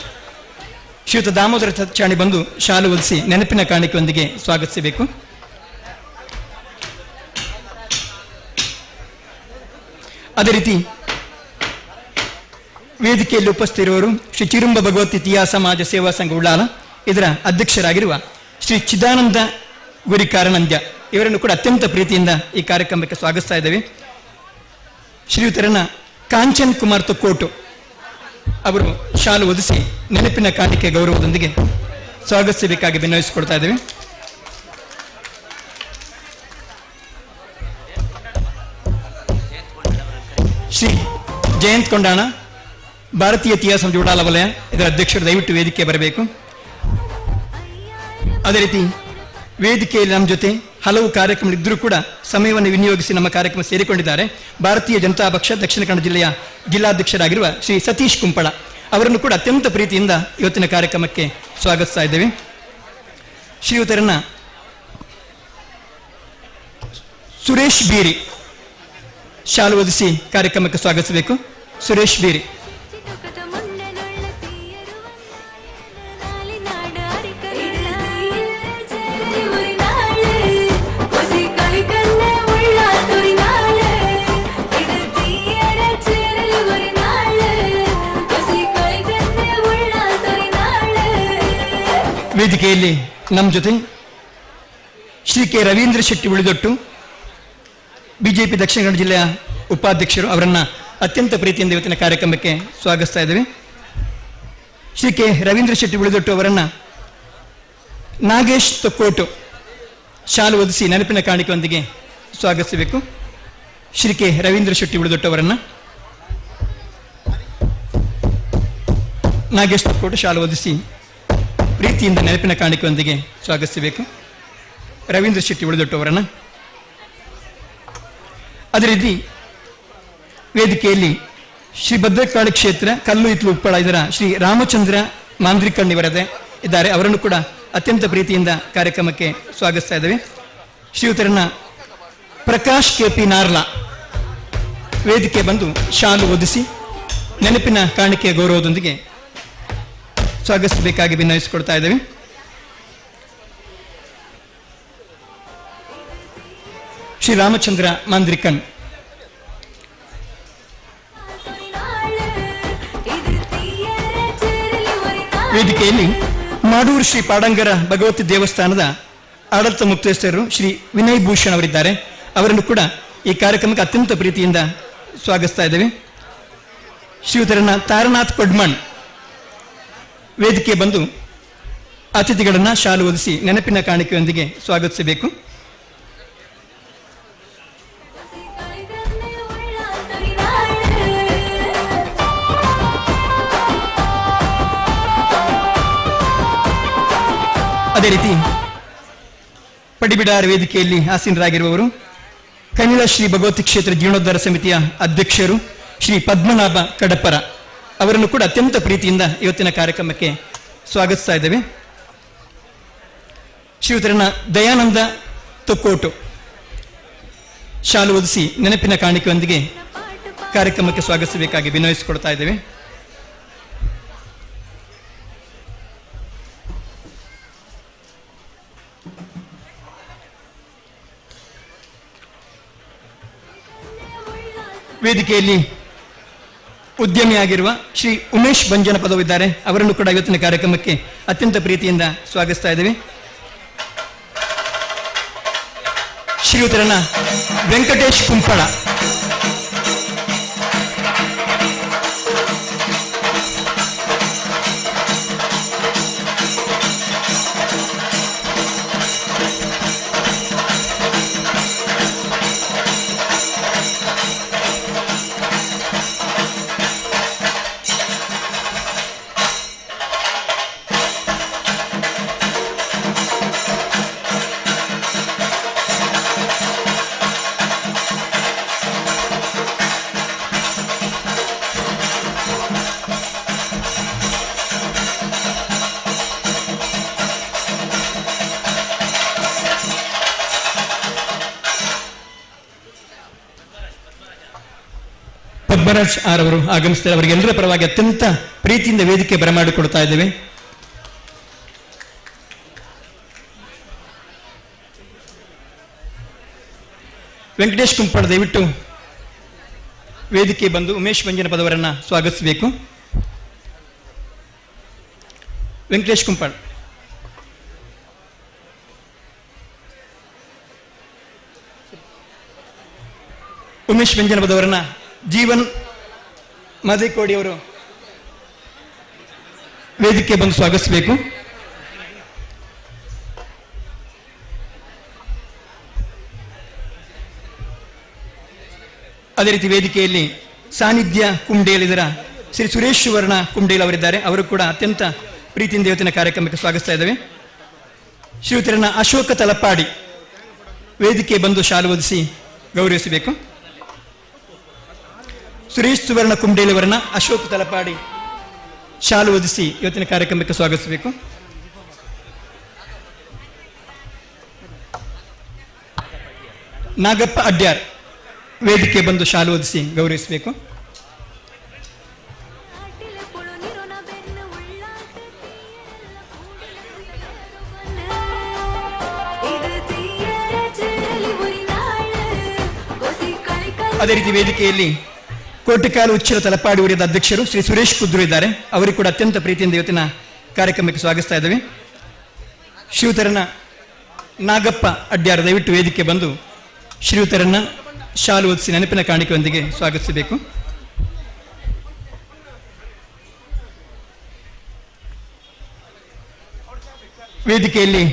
ಶ್ರೀಯುತ ದಾಮೋದರ ತಚ್ಚಾಣಿ ಬಂದು ಶಾಲು ಒದಿಸಿ ನೆನಪಿನ ಕಾಣಿಕೆಯೊಂದಿಗೆ ಸ್ವಾಗತಿಸಬೇಕು. ಅದೇ ರೀತಿ ವೇದಿಕೆಯಲ್ಲಿ ಉಪಸ್ಥಿತಿರುವವರು ಶ್ರೀ ಚಿರುಂಬ ಭಗವತಿ ತೀಯಾ ಸಮಾಜ ಸೇವಾ ಸಂಘ ಉಳ್ಳಾಲ ಇದರ ಅಧ್ಯಕ್ಷರಾಗಿರುವ ಶ್ರೀ ಚಿದಾನಂದ ಗುರಿಕಾರನಂದ್ಯ ಇವರನ್ನು ಕೂಡ ಅತ್ಯಂತ ಪ್ರೀತಿಯಿಂದ ಈ ಕಾರ್ಯಕ್ರಮಕ್ಕೆ ಸ್ವಾಗತಿಸ್ತಾ ಇದ್ದೇವೆ. ಶ್ರೀಯುತರನ್ನ ಕಾಂಚನ್ ಕುಮಾರ್ ತುಕ್ಕೋಟು ಅವರು ಶಾಲು ಒದಿಸಿ ನೆನಪಿನ ಕಾಣಿಕೆ ಗೌರವದೊಂದಿಗೆ ಸ್ವಾಗತಿಸಬೇಕಾಗಿ ವಿನಯಿಸಿಕೊಡ್ತಾ ಇದ್ದೇವೆ. ಶ್ರೀ ಜಯಂತ್ ಕೊಂಡಾಣ ಭಾರತೀಯ ತೀಯಾ ಸಮಾಜ ಉಳ್ಳಾಲ ವಲಯ ಇದರ ಅಧ್ಯಕ್ಷರು ದಯವಿಟ್ಟು ವೇದಿಕೆ ಬರಬೇಕು. ಅದೇ ರೀತಿ ವೇದಿಕೆಯಲ್ಲಿ ನಮ್ಮ ಜೊತೆ ಹಲವು ಕಾರ್ಯಕ್ರಮಗಳಿದ್ದರೂ ಕೂಡ ಸಮಯವನ್ನು ವಿನಿಯೋಗಿಸಿ ನಮ್ಮ ಕಾರ್ಯಕ್ರಮ ಸೇರಿಕೊಂಡಿದ್ದಾರೆ ಭಾರತೀಯ ಜನತಾ ಪಕ್ಷ ದಕ್ಷಿಣ ಕನ್ನಡ ಜಿಲ್ಲೆಯ ಜಿಲ್ಲಾಧ್ಯಕ್ಷರಾಗಿರುವ ಶ್ರೀ ಸತೀಶ್ ಕುಂಪಳ ಅವರನ್ನು ಕೂಡ ಅತ್ಯಂತ ಪ್ರೀತಿಯಿಂದ ಇವತ್ತಿನ ಕಾರ್ಯಕ್ರಮಕ್ಕೆ ಸ್ವಾಗತಿಸ್ತಾ ಇದ್ದೇವೆ. ಶ್ರೀಯುತರನ್ನ ಸುರೇಶ್ ಬೀರಿ ಶಾಲು ಒದಿಸಿ ಕಾರ್ಯಕ್ರಮಕ್ಕೆ ಸ್ವಾಗತಿಸಬೇಕು. ಸುರೇಶ್ ಬೀರಿ. ವೇದಿಕೆಯಲ್ಲಿ ನಮ್ಮ ಜೊತೆ ಶ್ರೀ ಕೆ ರವೀಂದ್ರ ಶೆಟ್ಟಿ ಉಳಿದೊಟ್ಟು ಬಿಜೆಪಿ ದಕ್ಷಿಣ ಕನ್ನಡ ಜಿಲ್ಲೆಯ ಉಪಾಧ್ಯಕ್ಷರು ಅವರನ್ನ ಅತ್ಯಂತ ಪ್ರೀತಿಯಿಂದ ಇವತ್ತಿನ ಕಾರ್ಯಕ್ರಮಕ್ಕೆ ಸ್ವಾಗತಿಸ್ತಾ ಇದ್ದೇವೆ. ಶ್ರೀ ಕೆ ರವೀಂದ್ರ ಶೆಟ್ಟಿ ಉಳಿದೊಟ್ಟು ಅವರನ್ನ ನಾಗೇಶ್ ತೊಕ್ಕೋಟು ಶಾಲು ಒದಿಸಿ ನೆನಪಿನ ಕಾಣಿಕೆಯೊಂದಿಗೆ ಸ್ವಾಗತಿಸಬೇಕು. ಶ್ರೀ ಕೆ ರವೀಂದ್ರ ಶೆಟ್ಟಿ ಉಳಿದೊಟ್ಟು ಅವರನ್ನ ನಾಗೇಶ್ ತೊಕ್ಕೋಟು ಶಾಲು ಒದಿಸಿ ಪ್ರೀತಿಯಿಂದ ನೆನಪಿನ ಕಾಣಿಕೆಯೊಂದಿಗೆ ಸ್ವಾಗತಿಸಬೇಕು. ರವೀಂದ್ರ ಶೆಟ್ಟಿ ಉಳಿದೊಟ್ಟು ಅವರನ್ನು. ಅದೇ ರೀತಿ ವೇದಿಕೆಯಲ್ಲಿ ಶ್ರೀ ಭದ್ರಕಾಳಿ ಕ್ಷೇತ್ರ ಕಲ್ಲು ಇತ್ಲು ಉಪ್ಪಳ ಇದರ ಶ್ರೀ ರಾಮಚಂದ್ರ ಮಾಂದ್ರಿಕಣ್ಣಿವರದೇ ಇದ್ದಾರೆ. ಅವರನ್ನು ಕೂಡ ಅತ್ಯಂತ ಪ್ರೀತಿಯಿಂದ ಕಾರ್ಯಕ್ರಮಕ್ಕೆ ಸ್ವಾಗತಿಸ್ತಾ ಇದ್ದೇವೆ. ಶ್ರೀಯುತರನ್ನ ಪ್ರಕಾಶ್ ಕೆಪಿ ನಾರ್ಲಾ ವೇದಿಕೆ ಬಂದು ಶಾಲು ಹೊದಿಸಿ ನೆನಪಿನ ಕಾಣಿಕೆಯ ಗೌರವದೊಂದಿಗೆ ಸ್ವಾಗತಿಸಬೇಕಾಗಿ ವಿನಯಿಸಿಕೊಡ್ತಾ ಇದ್ದೇವೆ. ಶ್ರೀ ರಾಮಚಂದ್ರ ಮಾಂದ್ರಿಕನ್ ವೇದಿಕೆಯಲ್ಲಿ ಮಾಡೂರು ಶ್ರೀ ಪಾಡಂಗರ ಭಗವತಿ ದೇವಸ್ಥಾನದ ಆಡಳಿತ ಮುಖ್ಯಸ್ಥರು ಶ್ರೀ ವಿನಯ್ ಭೂಷಣ್ ಅವರಿದ್ದಾರೆ. ಅವರನ್ನು ಕೂಡ ಈ ಕಾರ್ಯಕ್ರಮಕ್ಕೆ ಅತ್ಯಂತ ಪ್ರೀತಿಯಿಂದ ಸ್ವಾಗತಿಸ್ತಾ ಇದ್ದೇವೆ. ಶ್ರೀಯುತರನ್ನ ತಾರನಾಥ್ ಕೊಡ್ಮಣ್ ವೇದಿಕೆ ಬಂದು ಅತಿಥಿಗಳನ್ನು ಶಾಲು ಹೊದಿಸಿ ನೆನಪಿನ ಕಾಣಿಕೆಯೊಂದಿಗೆ ಸ್ವಾಗತಿಸಬೇಕು. ಅದೇ ರೀತಿ ಪಡಿಬಿಡಾರ್ ವೇದಿಕೆಯಲ್ಲಿ ಆಸೀನರಾಗಿರುವವರು ಕನಿಲ ಶ್ರೀ ಭಗವತಿ ಕ್ಷೇತ್ರ ಜೀರ್ಣೋದ್ಧಾರ ಸಮಿತಿಯ ಅಧ್ಯಕ್ಷರು ಶ್ರೀ ಪದ್ಮನಾಭ ಕಡಪರ ಅವರನ್ನು ಕೂಡ ಅತ್ಯಂತ ಪ್ರೀತಿಯಿಂದ ಇವತ್ತಿನ ಕಾರ್ಯಕ್ರಮಕ್ಕೆ ಸ್ವಾಗತಿಸ್ತಾ ಇದ್ದೇವೆ. ಶ್ರೀಯುತರನ್ನ ದಯಾನಂದ ತೊಕ್ಕೋಟು ಶಾಲು ಹೊದಿಸಿ ನೆನಪಿನ ಕಾಣಿಕೆಯೊಂದಿಗೆ ಕಾರ್ಯಕ್ರಮಕ್ಕೆ ಸ್ವಾಗತಿಸಬೇಕಾಗಿ ವಿನಯಿಸಿಕೊಡ್ತಾ ಇದ್ದೇವೆ. ವೇದಿಕೆಯಲ್ಲಿ ಉದ್ಯಮಿಯಾಗಿರುವ ಶ್ರೀ ಉಮೇಶ್ ಬಂಜನ ಪದವಿದ್ದಾರೆ. ಅವರನ್ನು ಕೂಡ ಇವತ್ತಿನ ಕಾರ್ಯಕ್ರಮಕ್ಕೆ ಅತ್ಯಂತ ಪ್ರೀತಿಯಿಂದ ಸ್ವಾಗತಿಸ್ತಾ ಇದ್ದೇವೆ. ಶ್ರೀಯುತರನ್ನ ವೆಂಕಟೇಶ್ ಕುಂಪಳ ಪದ್ಮರಾಜ್ ಆರ್ ಅವರು ಆಗಮಿಸಿದ್ದಾರೆ. ಅವರಿಗೆಲ್ಲರ ಪರವಾಗಿ ಅತ್ಯಂತ ಪ್ರೀತಿಯಿಂದ ವೇದಿಕೆ ಬರಮಾಡಿಕೊಡ್ತಾ ಇದ್ದೇವೆ. ವೆಂಕಟೇಶ್ ಕುಂಪಳ ದಯವಿಟ್ಟು ವೇದಿಕೆ ಬಂದು ಉಮೇಶ್ ಬಂಜನ ಪದವರನ್ನ ಸ್ವಾಗತಿಸಬೇಕು. ವೆಂಕಟೇಶ್ ಕುಂಪಳ ಉಮೇಶ್ ಬಂಜನ ಪದವರನ್ನ ಜೀವನ್ ಮದೇಕೋಡಿ ಅವರು ವೇದಿಕೆ ಬಂದು ಸ್ವಾಗತಿಸಬೇಕು. ಅದೇ ರೀತಿ ವೇದಿಕೆಯಲ್ಲಿ ಸಾನ್ನಿಧ್ಯ ಕುಂಡೇಲಿದರ ಶ್ರೀ ಸುರೇಶ್ ಸುವರ್ಣ ಕುಂಡೇಲ್ ಅವರಿದ್ದಾರೆ. ಅವರು ಕೂಡ ಅತ್ಯಂತ ಪ್ರೀತಿಯಿಂದ ಇವತ್ತಿನ ಕಾರ್ಯಕ್ರಮಕ್ಕೆ ಸ್ವಾಗತಿಸ್ತಾ ಇದ್ದೇವೆ. ಶ್ರೀಯುತರನ್ನ ಅಶೋಕ ತಲಪಾಡಿ ವೇದಿಕೆ ಬಂದು ಶಾಲು ಹೊದಿಸಿ ಗೌರವಿಸಬೇಕು. ಸುರೇಶ್ ಸುವರ್ಣ ಕುಂಡೇಲಿ ಅವರನ್ನ ಅಶೋಕ್ ತಲಪಾಡಿ ಶಾಲು ಹೊದಿಸಿ ಇವತ್ತಿನ ಕಾರ್ಯಕ್ರಮಕ್ಕೆ ಸ್ವಾಗತಿಸಬೇಕು. ನಾಗಪ್ಪ ಅಡ್ಯಾರ್ ವೇದಿಕೆ ಬಂದು ಶಾಲು ಹೊದಿಸಿ ಗೌರವಿಸಬೇಕು. ಅದೇ ರೀತಿ ವೇದಿಕೆಯಲ್ಲಿ ಕೋಟಿಕಾಲು ಉಚ್ಚಿಲ ತಲಪಾಡಿ ವಲಯದ ಅಧ್ಯಕ್ಷರು ಶ್ರೀ ಸುರೇಶ್ ಕುದ್ರು ಇದ್ದಾರೆ. ಅವರಿಗೆ ಕೂಡ ಅತ್ಯಂತ ಪ್ರೀತಿಯಿಂದ ಇವತ್ತಿನ ಕಾರ್ಯಕ್ರಮಕ್ಕೆ ಸ್ವಾಗತಿಸ್ತಾ ಇದ್ದೇವೆ. ಶ್ರೀಯುತರನ್ನ ನಾಗಪ್ಪ ಅಡ್ಯಾರ ದಯವಿಟ್ಟು ವೇದಿಕೆ ಬಂದು ಶ್ರೀಯುತರನ್ನ ಶಾಲು ಹೊದಿಸಿ ನೆನಪಿನ ಕಾಣಿಕೆಯೊಂದಿಗೆ ಸ್ವಾಗತಿಸಬೇಕು. ವೇದಿಕೆಯಲ್ಲಿ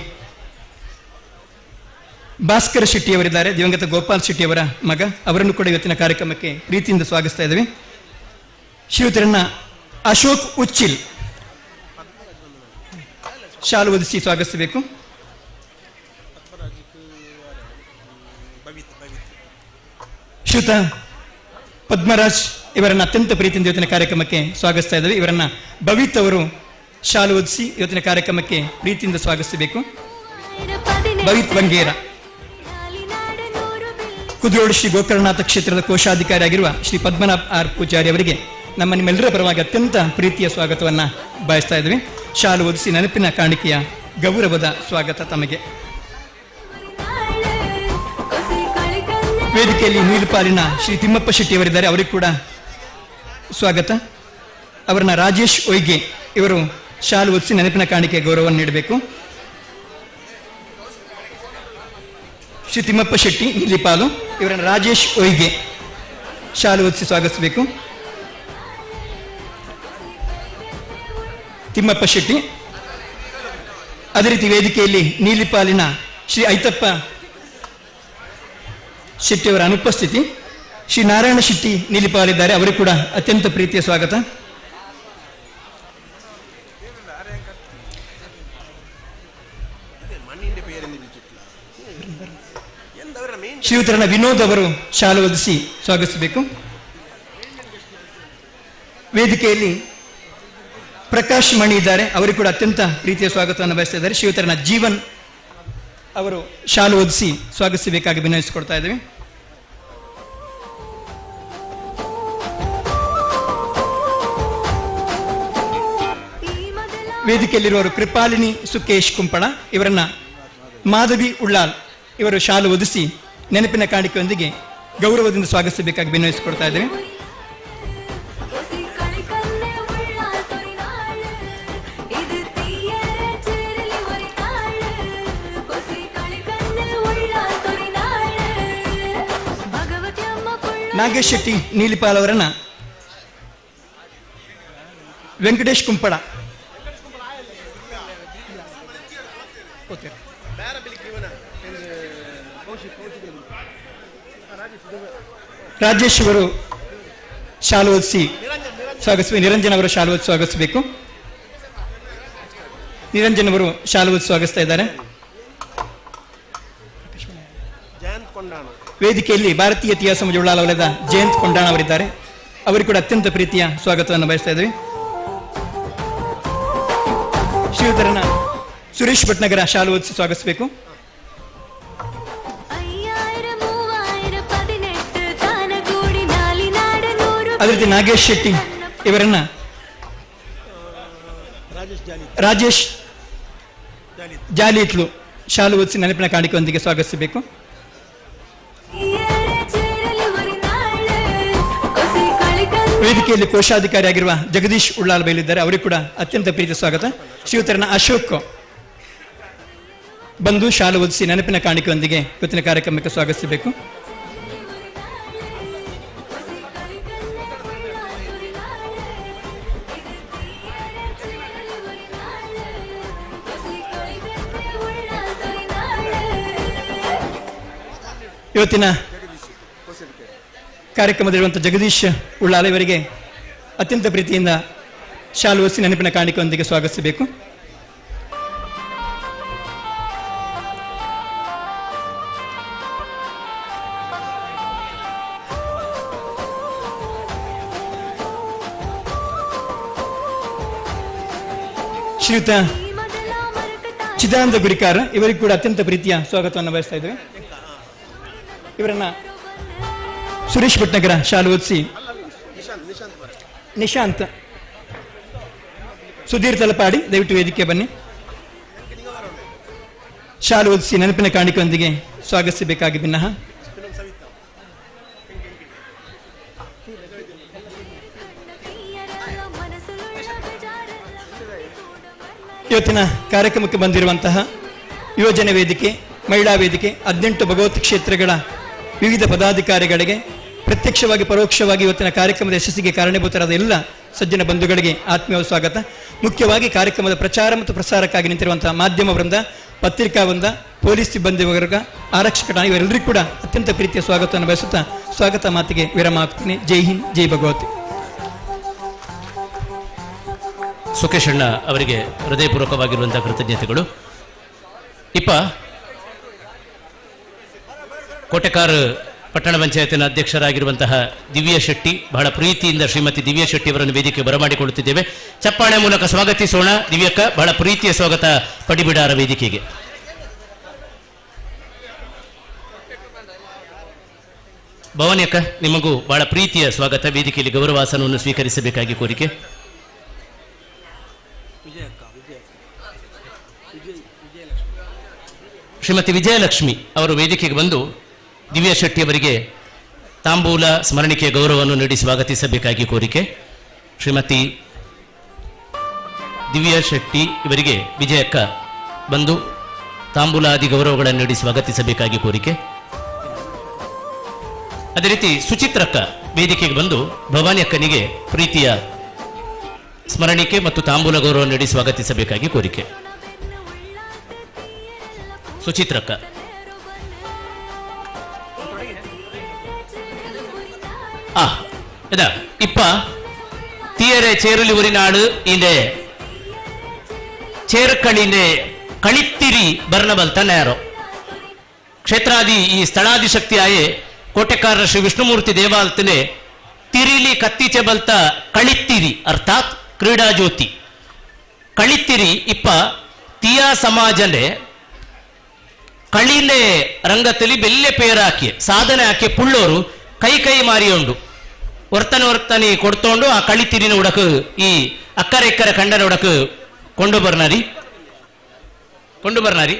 ಭಾಸ್ಕರ ಶೆಟ್ಟಿ ಅವರಿದ್ದಾರೆ, ದಿವಂಗತ ಗೋಪಾಲ್ ಶೆಟ್ಟಿ ಅವರ ಮಗ. ಅವರನ್ನು ಕೂಡ ಇವತ್ತಿನ ಕಾರ್ಯಕ್ರಮಕ್ಕೆ ಪ್ರೀತಿಯಿಂದ ಸ್ವಾಗತಿಸ್ತಾ ಇದ್ದೇವೆ. ಶ್ರೀಯುತರನ್ನ ಅಶೋಕ್ ಉಚ್ಚಿಲ್ ಶಾಲು ಹೊದಿಸಿ ಸ್ವಾಗತಿಸಬೇಕು. ಶ್ರೀಯುತ ಪದ್ಮರಾಜ್ ಇವರನ್ನ ಅತ್ಯಂತ ಪ್ರೀತಿಯಿಂದ ಇವತ್ತಿನ ಕಾರ್ಯಕ್ರಮಕ್ಕೆ ಸ್ವಾಗತಿಸ್ತಾ ಇದ್ದೇವೆ. ಇವರನ್ನ ಭವಿತ್ ಅವರು ಶಾಲು ಹೊದಿಸಿ ಇವತ್ತಿನ ಕಾರ್ಯಕ್ರಮಕ್ಕೆ ಪ್ರೀತಿಯಿಂದ ಸ್ವಾಗತಿಸಬೇಕು. ಭವಿತ್ ಬಂಗೇರ ಕುದ್ರೋಡು ಶ್ರೀ ಗೋಕರ್ಣನಾಥ ಕ್ಷೇತ್ರದ ಕೋಶಾಧಿಕಾರಿಯಾಗಿರುವ ಶ್ರೀ ಪದ್ಮನಾಭ ಆರ್ ಪೂಜಾರಿ ಅವರಿಗೆ ನಿಮ್ಮೆಲ್ಲರ ಪರವಾಗಿ ಅತ್ಯಂತ ಪ್ರೀತಿಯ ಸ್ವಾಗತವನ್ನು ಬಯಸ್ತಾ ಇದ್ವಿ. ಶಾಲು ಓದಿಸಿ ನೆನಪಿನ ಕಾಣಿಕೆಯ ಗೌರವದ ಸ್ವಾಗತ ತಮಗೆ. ವೇದಿಕೆಯಲ್ಲಿ ನೀಲುಪಾಲಿನ ಶ್ರೀ ತಿಮ್ಮಪ್ಪ ಶೆಟ್ಟಿಯವರಿದ್ದಾರೆ, ಅವರಿಗೆ ಕೂಡ ಸ್ವಾಗತ. ಅವರನ್ನ ರಾಜೇಶ್ ಒಯ್ಗೆ ಇವರು ಶಾಲು ಓದಿಸಿ ನೆನಪಿನ ಕಾಣಿಕೆ ಗೌರವವನ್ನು ನೀಡಬೇಕು. ಶ್ರೀ ತಿಮ್ಮಪ್ಪ ಶೆಟ್ಟಿ ನೀಲಿಪಾಲು ಇವರನ್ನು ರಾಜೇಶ್ ಒಯ್ಗೆ ಶಾಲು ಓದಿಸಿ ಸ್ವಾಗತಿಸಬೇಕು. ತಿಮ್ಮಪ್ಪ ಶೆಟ್ಟಿ. ಅದೇ ರೀತಿ ವೇದಿಕೆಯಲ್ಲಿ ನೀಲಿಪಾಲಿನ ಶ್ರೀ ಐತಪ್ಪ ಶೆಟ್ಟಿಯವರ ಅನುಪಸ್ಥಿತಿ. ಶ್ರೀ ನಾರಾಯಣ ಶೆಟ್ಟಿ ನೀಲಿಪಾಲಿದ್ದಾರೆ, ಅವರಿಗೆ ಕೂಡ ಅತ್ಯಂತ ಪ್ರೀತಿಯ ಸ್ವಾಗತ. ಶ್ರೀಯುತರನ್ನ ವಿನೋದ್ ಅವರು ಶಾಲು ಓದಿಸಿ ಸ್ವಾಗತಿಸಬೇಕು. ವೇದಿಕೆಯಲ್ಲಿ ಪ್ರಕಾಶ್ ಮಣಿ ಇದ್ದಾರೆ, ಅವರಿಗೆ ಕೂಡ ಅತ್ಯಂತ ಪ್ರೀತಿಯ ಸ್ವಾಗತವನ್ನು ಬಯಸ್ತಾ ಇದ್ದಾರೆ. ಶ್ರೀಯುತರನ್ನ ಜೀವನ್ ಅವರು ಶಾಲು ಓದಿಸಿ ಸ್ವಾಗತಿಸಬೇಕಾಗಿ ವಿನಯಿಸಿಕೊಡ್ತಾ ಇದ್ದೇವೆ. ವೇದಿಕೆಯಲ್ಲಿರುವರು ಕೃಪಾಲಿನಿ ಸುಕೇಶ್ ಕುಂಪಳ, ಇವರನ್ನ ಮಾಧವಿ ಉಳ್ಳಾಲ್ ಇವರು ಶಾಲು ಓದಿಸಿ ನೆನಪಿನ ಕಾಣಿಕೆಯೊಂದಿಗೆ ಗೌರವದಿಂದ ಸ್ವಾಗತಿಸಬೇಕಾಗಿ ವಿನಯಿಸಿಕೊಡ್ತಾ ಇದ್ದೇವೆ. ನಾಗೇಶ್ ಶೆಟ್ಟಿ ನೀಲಿಪಾಲ್ ಅವರನ್ನ ವೆಂಕಟೇಶ್ ಕುಂಪಳ, ರಾಜೇಶ್ ಅವರು ಶಾಲು ಓದಿಸಿ ಸ್ವಾಗತಿಸಬೇಕು. ನಿರಂಜನ್ ಅವರು ಶಾಲು ಓದಿಸಿ ಸ್ವಾಗತಿಸಬೇಕು. ನಿರಂಜನ್ ಅವರು ಶಾಲು ಓದಿಸಿ ಸ್ವಾಗತಿಸ್ತಾ ಇದ್ದಾರೆ. ವೇದಿಕೆಯಲ್ಲಿ ಭಾರತೀಯ ಇತಿಹಾಸ ಉಳ್ಳಾಲ ವಲಯದ ಜಯಂತ್ ಕೊಂಡಾಣ ಅವರಿದ್ದಾರೆ, ಅವರಿಗೆ ಕೂಡ ಅತ್ಯಂತ ಪ್ರೀತಿಯ ಸ್ವಾಗತವನ್ನು ಬಯಸ್ತಾ ಇದ್ದೇವೆ. ಶ್ರೀಯುತರನ್ನ ಸುರೇಶ್ ಭಟ್ನಗರ ಶಾಲು ಓದಿಸಿ ಸ್ವಾಗತಿಸಬೇಕು. ಅದೇ ರೀತಿ ನಾಗೇಶ್ ಶೆಟ್ಟಿ ಇವರನ್ನ ರಾಜೇಶ್ ಜಾಲಿತ್ಲು ಶಾಲು ಓದಿಸಿ ನೆನಪಿನ ಕಾಣಿಕೆಯೊಂದಿಗೆ ಸ್ವಾಗತಿಸಬೇಕು. ವೇದಿಕೆಯಲ್ಲಿ ಕೋಶಾಧಿಕಾರಿಯಾಗಿರುವ ಜಗದೀಶ್ ಉಳ್ಳಾಲ್ ಬೈಲಿದ್ದಾರೆ, ಅವರಿಗೆ ಕೂಡ ಅತ್ಯಂತ ಪ್ರೀತಿಯ ಸ್ವಾಗತ. ಶ್ರೀಯುತರನ್ನ ಅಶೋಕ್ ಬಂದು ಶಾಲು ಓದಿಸಿ ನೆನಪಿನ ಕಾಣಿಕೆಯೊಂದಿಗೆ ಇವತ್ತಿನ ಕಾರ್ಯಕ್ರಮಕ್ಕೆ ಸ್ವಾಗತಿಸಬೇಕು. ಇವತ್ತಿನ ಕಾರ್ಯಕ್ರಮದಲ್ಲಿರುವಂಥ ಜಗದೀಶ್ ಉಳ್ಳಾಲ ಇವರಿಗೆ ಅತ್ಯಂತ ಪ್ರೀತಿಯಿಂದ ಶಾಲು ಓದಿಸಿ ನೆನಪಿನ ಕಾಣಿಕೆಯೊಂದಿಗೆ ಸ್ವಾಗತಿಸಬೇಕು. ಶ್ರೀಯುತ ಚಿದಾನಂದ ಗುರಿಕಾರ ಇವರಿಗೂ ಕೂಡ ಅತ್ಯಂತ ಪ್ರೀತಿಯ ಸ್ವಾಗತವನ್ನು ಬಯಸ್ತಾ ಇದ್ದೇವೆ. ಇವರನ್ನ ಸುರೇಶ್ ಭಟ್ನಗರ ಶಾಲು ಓದಿಸಿ, ನಿಶಾಂತ್ ಸುಧೀರ್ ತಲಪಾಡಿ ದಯವಿಟ್ಟು ವೇದಿಕೆ ಬನ್ನಿ, ಶಾಲು ಓದಿಸಿ ನೆನಪಿನ ಕಾಣಿಕೆಯೊಂದಿಗೆ ಸ್ವಾಗತಿಸಬೇಕಾಗಿ ಭಿನ್ನಹ. ಇವತ್ತಿನ ಕಾರ್ಯಕ್ರಮಕ್ಕೆ ಬಂದಿರುವಂತಹ ಯುವಜನ ವೇದಿಕೆ, ಮಹಿಳಾ ವೇದಿಕೆ, 18 ಭಗವತಿ ಕ್ಷೇತ್ರಗಳ ವಿವಿಧ ಪದಾಧಿಕಾರಿಗಳಿಗೆ, ಪ್ರತ್ಯಕ್ಷವಾಗಿ ಪರೋಕ್ಷವಾಗಿ ಇವತ್ತಿನ ಕಾರ್ಯಕ್ರಮದ ಯಶಸ್ಸಿಗೆ ಕಾರಣೀಭೂತರಾದ ಎಲ್ಲ ಸಜ್ಜನ ಬಂಧುಗಳಿಗೆ ಆತ್ಮೀಯ ಸ್ವಾಗತ. ಮುಖ್ಯವಾಗಿ ಕಾರ್ಯಕ್ರಮದ ಪ್ರಚಾರ ಮತ್ತು ಪ್ರಸಾರಕ್ಕಾಗಿ ನಿಂತಿರುವಂತಹ ಮಾಧ್ಯಮ ವೃಂದ, ಪತ್ರಿಕಾ ವೃಂದ, ಪೊಲೀಸ್ ಸಿಬ್ಬಂದಿ ವರ್ಗ, ಆರಕ್ಷಕ ಠಾಣೆ ಇವರೆಲ್ಲರಿಗೂ ಕೂಡ ಅತ್ಯಂತ ಪ್ರೀತಿಯ ಸ್ವಾಗತವನ್ನು ಬಯಸುತ್ತಾ ಸ್ವಾಗತ ಮಾತಿಗೆ ವಿರಾಮ ಹಾಕ್ತೀನಿ. ಜೈ ಹಿಂದ್, ಜೈ ಭಗವತಿ. ಸುಖೇಶ್ ಅಣ್ಣ ಅವರಿಗೆ ಹೃದಯಪೂರ್ವಕವಾಗಿರುವಂತಹ ಕೃತಜ್ಞತೆಗಳು. ಇಪ್ಪ ಕೋಟೆಕಾರ್ ಪಟ್ಟಣ ಪಂಚಾಯತಿನ ಅಧ್ಯಕ್ಷರಾಗಿರುವಂತಹ ದಿವ್ಯ ಶೆಟ್ಟಿ, ಬಹಳ ಪ್ರೀತಿಯಿಂದ ಶ್ರೀಮತಿ ದಿವ್ಯ ಶೆಟ್ಟಿ ಅವರನ್ನು ವೇದಿಕೆ ಬರಮಾಡಿಕೊಳ್ಳುತ್ತಿದ್ದೇವೆ. ಚಪ್ಪಾಳೆ ಮೂಲಕ ಸ್ವಾಗತಿಸೋಣ. ದಿವ್ಯಕ್ಕ ಬಹಳ ಪ್ರೀತಿಯ ಸ್ವಾಗತ ಪಡಿಬಿಡಾರ ವೇದಿಕೆಗೆ. ಭವಾನಿ ಅಕ್ಕ, ನಿಮಗೂ ಬಹಳ ಪ್ರೀತಿಯ ಸ್ವಾಗತ. ವೇದಿಕೆಯಲ್ಲಿ ಗೌರವಾಸನವನ್ನು ಸ್ವೀಕರಿಸಬೇಕಾಗಿ ಕೋರಿಕೆ. ಶ್ರೀಮತಿ ವಿಜಯಲಕ್ಷ್ಮಿ ಅವರು ವೇದಿಕೆಗೆ ಬಂದು ದಿವ್ಯಾ ಶೆಟ್ಟಿ ಅವರಿಗೆ ತಾಂಬೂಲ ಸ್ಮರಣಿಕೆಯ ಗೌರವವನ್ನು ನೀಡಿ ಸ್ವಾಗತಿಸಬೇಕಾಗಿ ಕೋರಿಕೆ. ಶ್ರೀಮತಿ ದಿವ್ಯಾ ಶೆಟ್ಟಿ ಇವರಿಗೆ ವಿಜಯಕ್ಕ ಬಂದು ತಾಂಬೂಲಾದಿ ಗೌರವಗಳನ್ನು ನೀಡಿ ಸ್ವಾಗತಿಸಬೇಕಾಗಿ ಕೋರಿಕೆ. ಅದೇ ರೀತಿ ಸುಚಿತ್ರಕ್ಕ ವೇದಿಕೆಗೆ ಬಂದು ಭವಾನಿ ಅಕ್ಕನಿಗೆ ಪ್ರೀತಿಯ ಸ್ಮರಣಿಕೆ ಮತ್ತು ತಾಂಬೂಲ ಗೌರವ ನೀಡಿ ಸ್ವಾಗತಿಸಬೇಕಾಗಿ ಕೋರಿಕೆ. ಸುಚಿತ್ರಕ್ಕ. ഇതാ ഇപ്പ തീയരെ ചേരുലി ഒരു നാട് ഇതിന്റെ ചേർക്കളിന്റെ കളിത്തിരി ഭരണബലത്ത നേരോ ക്ഷേത്രാദി ഈ സ്ഥಳಾದಿಶಕ್ತಿಯಾയ ಕೋಟೆಕಾರ ಶ್ರೀ ವಿಷ್ಣುಮೂರ್ತಿ ದೇವಾಲಯത്തിന്റെ ತಿರಿಲಿ ಕತ್ತಿಚೆ ಬಲ್ತ ಕಳಿತ್ತಿರಿ ಅರ್ಥಾತ್ ಕ್ರೀಡಾ ಜ್ಯೋತಿ ಕಳಿತ್ತಿರಿ ಇಪ್ಪ ತಿಯಾ ಸಮಾಜನೆ ಕಳಿಲೆ ರಂಗದಲ್ಲಿ ಬೆಲ್ಲೆ ಪೇರಾಕಿ ಸಾಧನೆ ಹಾಕಿ ಪುಳ್ಳೋರು ಕೈ ಮಾರಿಯೋಂಡು ವರ್ತನೆ ಕೊಡ್ತೊಂಡು ಆ ಕಳಿತಿರಿನ ಉಡಕು ಈ ಅಕ್ಕರೆ ಇಕ್ಕರೆ ಕಂಡನ ಉಡಕು ಕೊಂಡು ಬರ್ನಾರಿ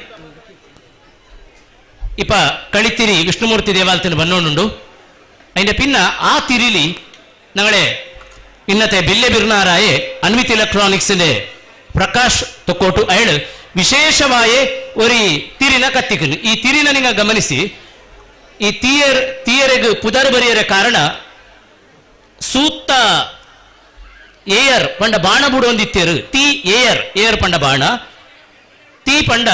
ഇപ്പ കളിത്തിരി വിഷ്ണുമൂർത്തി ദേവാലയത്തിന് വന്നുകൊണ്ടുണ്ട്. അതിന്റെ പിന്നെ ആ തിരിലി ഞങ്ങളെ ഇന്നത്തെ ബില്ലെ ബിർനാറായ അൻവിത് ഇലക്ട്രോണിക്സിന്റെ പ്രകാശ് തൊക്കോട്ടു അയാള് ವಿಶೇಷವಾಯ ഒരു ತಿರಿನ ಕತ್ತಿക്കുന്നു. ಈ ತಿರಿನ ನಿಂಗ ಗಮನಿಸಿ, ಈ ತೀಯರೆಗೆ ಪುದರ್ ಬರೆಯರ ಕಾರಣ ಸೂತ್ತ ಏಯರ್ ಪಂಡ ಬಾಣ ಬುಡೊಂದಿತ್ತೇರು ತೀ ಏಯರ್ ಪಂಡ ಬಾಣ ತೀ ಪಂಡ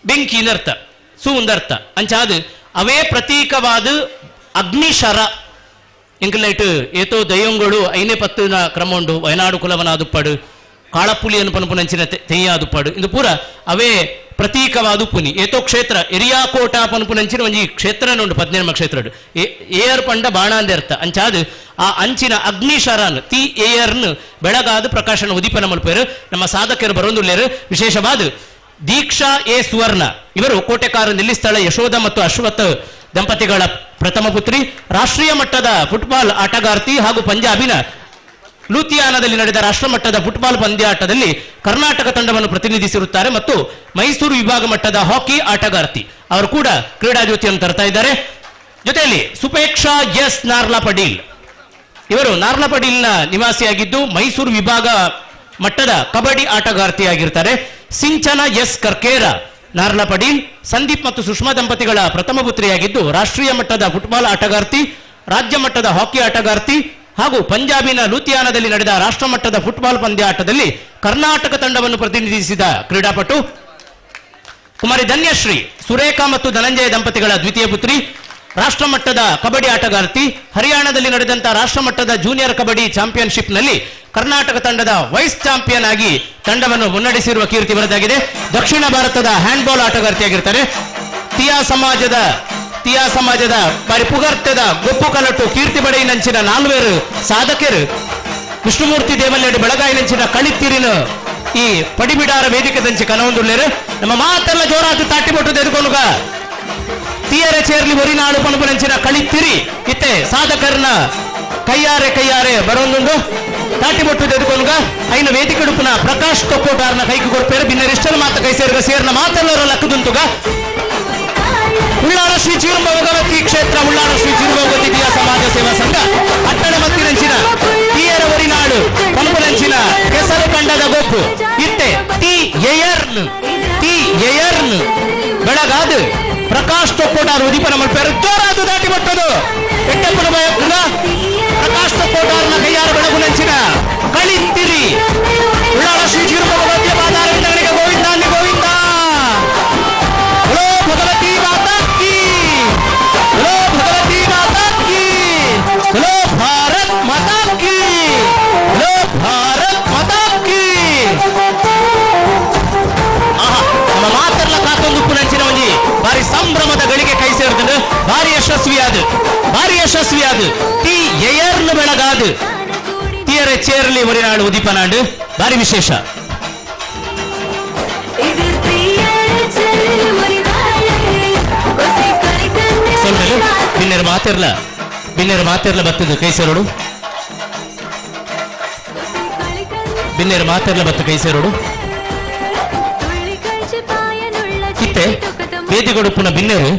ಬೆಂಕಿ ಇಂದರ್ಥ ಸೂಂದರ್ಥ ಅಂಚಾದು ಅವೇ ಪ್ರತೀಕವಾದ ಅಗ್ನಿಶರ ಎಂಕಲೈಟ್ ಏತೋ ದಯ್ಯಂಗಳು ಐನೇ ಪತ್ತಿನ ಕ್ರಮ ಉಂಡು ವಯನಾಡು ಕುಲವನಾದುಪ್ಪಡು ಕಾಳಪುಲಿಯನ್ನು ಪನುಪುನಂಚಿನ ತೆಯ್ಯಾದುಪ್ಪಡು ಇದು ಪೂರ ಅವೇ ಪ್ರತೀಕವಾದ ಪುನಿ ಏತೋ ಕ್ಷೇತ್ರ ಎರಿಯಾಕೋಟ ಪನುಪುನಂಚಿನ ಒಂಜಿ ಕ್ಷೇತ್ರನುಂಡು 17 ಕ್ಷೇತ್ರ ಏಯರ್ ಪಂಡ ಬಾಣ ಅಂದೆ ಅರ್ಥ ಅಂಚಾದು ಆ ಅಂಚಿನ ಅಗ್ನಿಶರನ್ ತೀ ಏಯರ್ನ್ ಬೆಳಗಾದ ಪ್ರಕಾಶನ ಉದೀಪನ ಮಲ್ಪೇರು ನಮ್ಮ ಸಾಧಕರು ಬರೋದುಲ್ಲೇರು. ವಿಶೇಷವಾದ ದೀಕ್ಷಾ ಎ ಸುವರ್ಣ ಇವರು ಕೋಟೆಕಾರ ನೆಲ್ಲಿಸ್ಥಳ ಯಶೋಧ ಮತ್ತು ಅಶ್ವಥ್ ದಂಪತಿಗಳ ಪ್ರಥಮ ಪುತ್ರಿ, ರಾಷ್ಟ್ರೀಯ ಮಟ್ಟದ ಫುಟ್ಬಾಲ್ ಆಟಗಾರ್ತಿ ಹಾಗೂ ಪಂಜಾಬಿನ ಲೂಥಿಯಾನದಲ್ಲಿ ನಡೆದ ರಾಷ್ಟ್ರಮಟ್ಟದ ಫುಟ್ಬಾಲ್ ಪಂದ್ಯಾಟದಲ್ಲಿ ಕರ್ನಾಟಕ ತಂಡವನ್ನು ಪ್ರತಿನಿಧಿಸಿರುತ್ತಾರೆ ಮತ್ತು ಮೈಸೂರು ವಿಭಾಗ ಮಟ್ಟದ ಹಾಕಿ ಆಟಗಾರ್ತಿ. ಅವರು ಕೂಡ ಕ್ರೀಡಾ ಜ್ಯೋತಿಯನ್ನು ತರ್ತಾ ಇದ್ದಾರೆ. ಜೊತೆಯಲ್ಲಿ ಸುಪೇಕ್ಷಾ ಎಸ್ ನಾರ್ಲಾಪಡೀಲ್ ಇವರು ನಾರ್ಲಾಪಡೀಲ್ನ ನಿವಾಸಿಯಾಗಿದ್ದು ಮೈಸೂರು ವಿಭಾಗ ಮಟ್ಟದ ಕಬಡ್ಡಿ ಆಟಗಾರ್ತಿಯಾಗಿರ್ತಾರೆ. ಸಿಂಚನ ಎಸ್ ಕರ್ಕೇರ ನಾರ್ಲಾಪಡೀಲ್ ಸಂದೀಪ್ ಮತ್ತು ಸುಷ್ಮಾ ದಂಪತಿಗಳ ಪ್ರಥಮ ಪುತ್ರಿಯಾಗಿದ್ದು ರಾಷ್ಟ್ರೀಯ ಮಟ್ಟದ ಫುಟ್ಬಾಲ್ ಆಟಗಾರ್ತಿ, ರಾಜ್ಯ ಮಟ್ಟದ ಹಾಕಿ ಆಟಗಾರ್ತಿ ಹಾಗೂ ಪಂಜಾಬಿನ ಲೂಥಿಯಾನದಲ್ಲಿ ನಡೆದ ರಾಷ್ಟ್ರಮಟ್ಟದ ಫುಟ್ಬಾಲ್ ಪಂದ್ಯಾಟದಲ್ಲಿ ಕರ್ನಾಟಕ ತಂಡವನ್ನು ಪ್ರತಿನಿಧಿಸಿದ ಕ್ರೀಡಾಪಟು. ಕುಮಾರಿ ಧನ್ಯಶ್ರೀ ಸುರೇಖಾ ಮತ್ತು ಧನಂಜಯ ದಂಪತಿಗಳ ದ್ವಿತೀಯ ಪುತ್ರಿ, ರಾಷ್ಟ್ರಮಟ್ಟದ ಕಬಡ್ಡಿ ಆಟಗಾರ್ತಿ, ಹರಿಯಾಣದಲ್ಲಿ ನಡೆದಂತಹ ರಾಷ್ಟ್ರಮಟ್ಟದ ಜೂನಿಯರ್ ಕಬಡ್ಡಿ ಚಾಂಪಿಯನ್ಶಿಪ್ನಲ್ಲಿ ಕರ್ನಾಟಕ ತಂಡದ ವೈಸ್ ಚಾಂಪಿಯನ್ ಆಗಿ ತಂಡವನ್ನು ಮುನ್ನಡೆಸಿರುವ ಕೀರ್ತಿ ಬರದಾಗಿದೆ. ದಕ್ಷಿಣ ಭಾರತದ ಹ್ಯಾಂಡ್ಬಾಲ್ ಆಟಗಾರ್ತಿಯಾಗಿರ್ತಾರೆ. ತಿಯಾ ಸಮಾಜದ ಬಾರಿ ಪುಗರ್ತದ ಗೊಪ್ಪು ಕಲಟು ಕೀರ್ತಿ ಬಡೆಯಿನಂಚಿನ ನಾಲ್ವೇರು ಸಾಧಕರು ವಿಷ್ಣುಮೂರ್ತಿ ದೇವಲ್ಲೆಡೆ ಬೆಳಗಾಯಿನಂಚಿನ ಕಳಿತ್ತಿರಿನ ಈ ಪಡಿಬಿಡಾರ ವೇದಿಕೆ ದಂಚಿ ಕನವೊಂದುಳ್ಳೇರು. ನಮ್ಮ ಮಾತೆಲ್ಲ ಜೋರಾತು ತಾಟಿಬೊಟ್ಟು ತೆಗೆದುಕೊಂಡುಗ ತೀಯರೆ ಚೇರ್ಲಿ ಒರಿನಾಡು ಪಣಪುನಂಚಿನ ಕಳಿತ್ತಿರಿ ಇತ್ತೆ ಸಾಧಕರನ್ನ ಕೈಯಾರೆ ಬರೋಂದುಂಡು ತಾಟಿಬೊಟ್ಟು ತೆಗೆದುಕೊಂಡುಗ ಐನ ವೇದಿಕೆ ಉಡುಪುನ ಪ್ರಕಾಶ್ ತೊಕ್ಕೋಟಾರ್ನ ಕೈಗೆ ಕೊಡ್ಪೇರು ಬಿನ್ನರಿಷ್ಟಲು ಮಾತ ಕೈ ಸೇರ್ನ ಮಾತೆಲ್ಲರ ಲಕ್ಕದುಂತುಗ ಉಳ್ಳಾಳ ಶ್ರೀ ಚಿರು ಭಗವತಿ ಕ್ಷೇತ್ರ ಉಳ್ಳಾಳ ಶ್ರೀ ಚಿರು ಭಗವತಿ ದಿಯಾ ಸಮಾಜ ಸೇವಾ ಸಂಘ ಅಟ್ಟಣ ಮತ್ತಿನಂಚಿನ ತೀಯರ ಒರಿನಾಡು ಪಂಪುನಂಚಿನ ಕೆಸರು ಕಂಡದ ಗೊಪ್ಪು ಇತ್ತೆ ತೀ ಎಯರ್ನ್ ಬೆಳಗಾದು ಪ್ರಕಾಶ್ ತೊಕ್ಕೋಟಾರ್ ಉದೀಪನ ಮಲ್ಪೇರು ಜೋರಾದು ದಾಟಿ ಬಟ್ಟದು ಎಟ್ಟಪ್ಪನ ಭಯಕ್ಕುಲ ಪ್ರಕಾಶ್ ತೊಕ್ಕೋಟಾರ್ನ ಕೈಯಾರ ಬೆಳಗುನಂಚಿನ ಕಳಿತ್ತಿರಿ ಉಳ್ಳಾಳ ಶ್ರೀ ಚಿರು ಭಗವತಿಯ ಪಾದಾರ ವಿತರಣೆಗೆ ಗೋವಿಂದ ಅಲ್ಲಿ ಗೋವಿಂದ. ಭಗವತಿ ಮಾತಾ ಕಿ, ಭಗವತಿ ಮಾತಾ ಕಿ, ಭಾರತ್ ಮಾತಾ ಕಿ, ಭಾರತ್ ಮಾತಾ ಕಿ. ನಮ್ಮ ಮಾತೆಲ್ಲ ಕಾಕೊಂದು ಪುನಂಚಿನ ಒಂಜಿ ಬಾರಿ ಸಂಭ್ರಮದ ಗಳಿಗೆ ಕೈ ಸೇರ್ತದೆ. ಭಾರಿ ಯಶಸ್ವಿಯಾದ ತೀ ಎಯರ್ನು ಬೆಳಗಾದು ತೀಯರೆ ಚೇರ್ಲಿ ಒರಿನಾಡು ಉದೀಪನಾಡು ಭಾರಿ ವಿಶೇಷ. ಸ್ವಲ್ಪ ಬಿನ್ನೇರು ಮಾತಿರ್ಲ ಬತ್ತದು ಕೈ ಸೇರೋಡು ಬಿನ್ನೇರು ಮಾತಿರ್ಲ ಬತ್ತು ಕೈ ಸೇರೋಡು ಇತ್ತೆ ಬೇದಿಗೊಡುಪುನ ಬಿನ್ನೇರು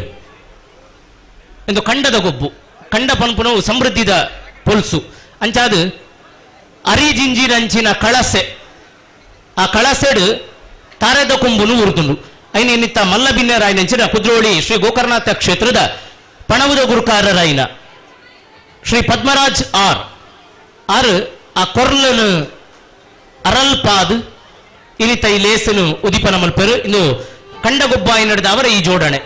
ಎಂದು ಕಂಡದ ಗೊಬ್ಬು ಕಂಡ ಪನ್ಪುನವು ಸಮೃದ್ಧಿದ ಪೊಲ್ಸು ಅಂಚಾದು ಅರಿಜಿಂಜಿನಂಚಿನ ಕಳಸೆ ಆ ಕಳಸೆಡು ತಾರೆದ ಕೊಂಬುನು ಉರುತುಂಡು ಐನ ಇನ್ನಿತ್ತ ಮಲ್ಲ ಬಿನ್ನೇರ ಆಯ್ನಂಚಿನ ಕುದ್ರೋಳಿ ಶ್ರೀ ಗೋಕರ್ಣನಾಥ ಕ್ಷೇತ್ರದ ಪಣವುದ ಗುರುಕಾರರಾಯಿನ ಶ್ರೀ ಪದ್ಮರಾಜ್ ಆರ್ ಆ ಕೊರ್ಲನು ಅರಲ್ಪಾದ್ ಇನ್ನಿತ್ತ ಈ ಲೇಸನು ಉದಿಪನ ಮಲ್ಪರು ಇನ್ನು ಕಂಡಗೊಬ್ಬಾಯಿ ನಡೆದ ಅವರ ಈ ಜೋಡಣೆ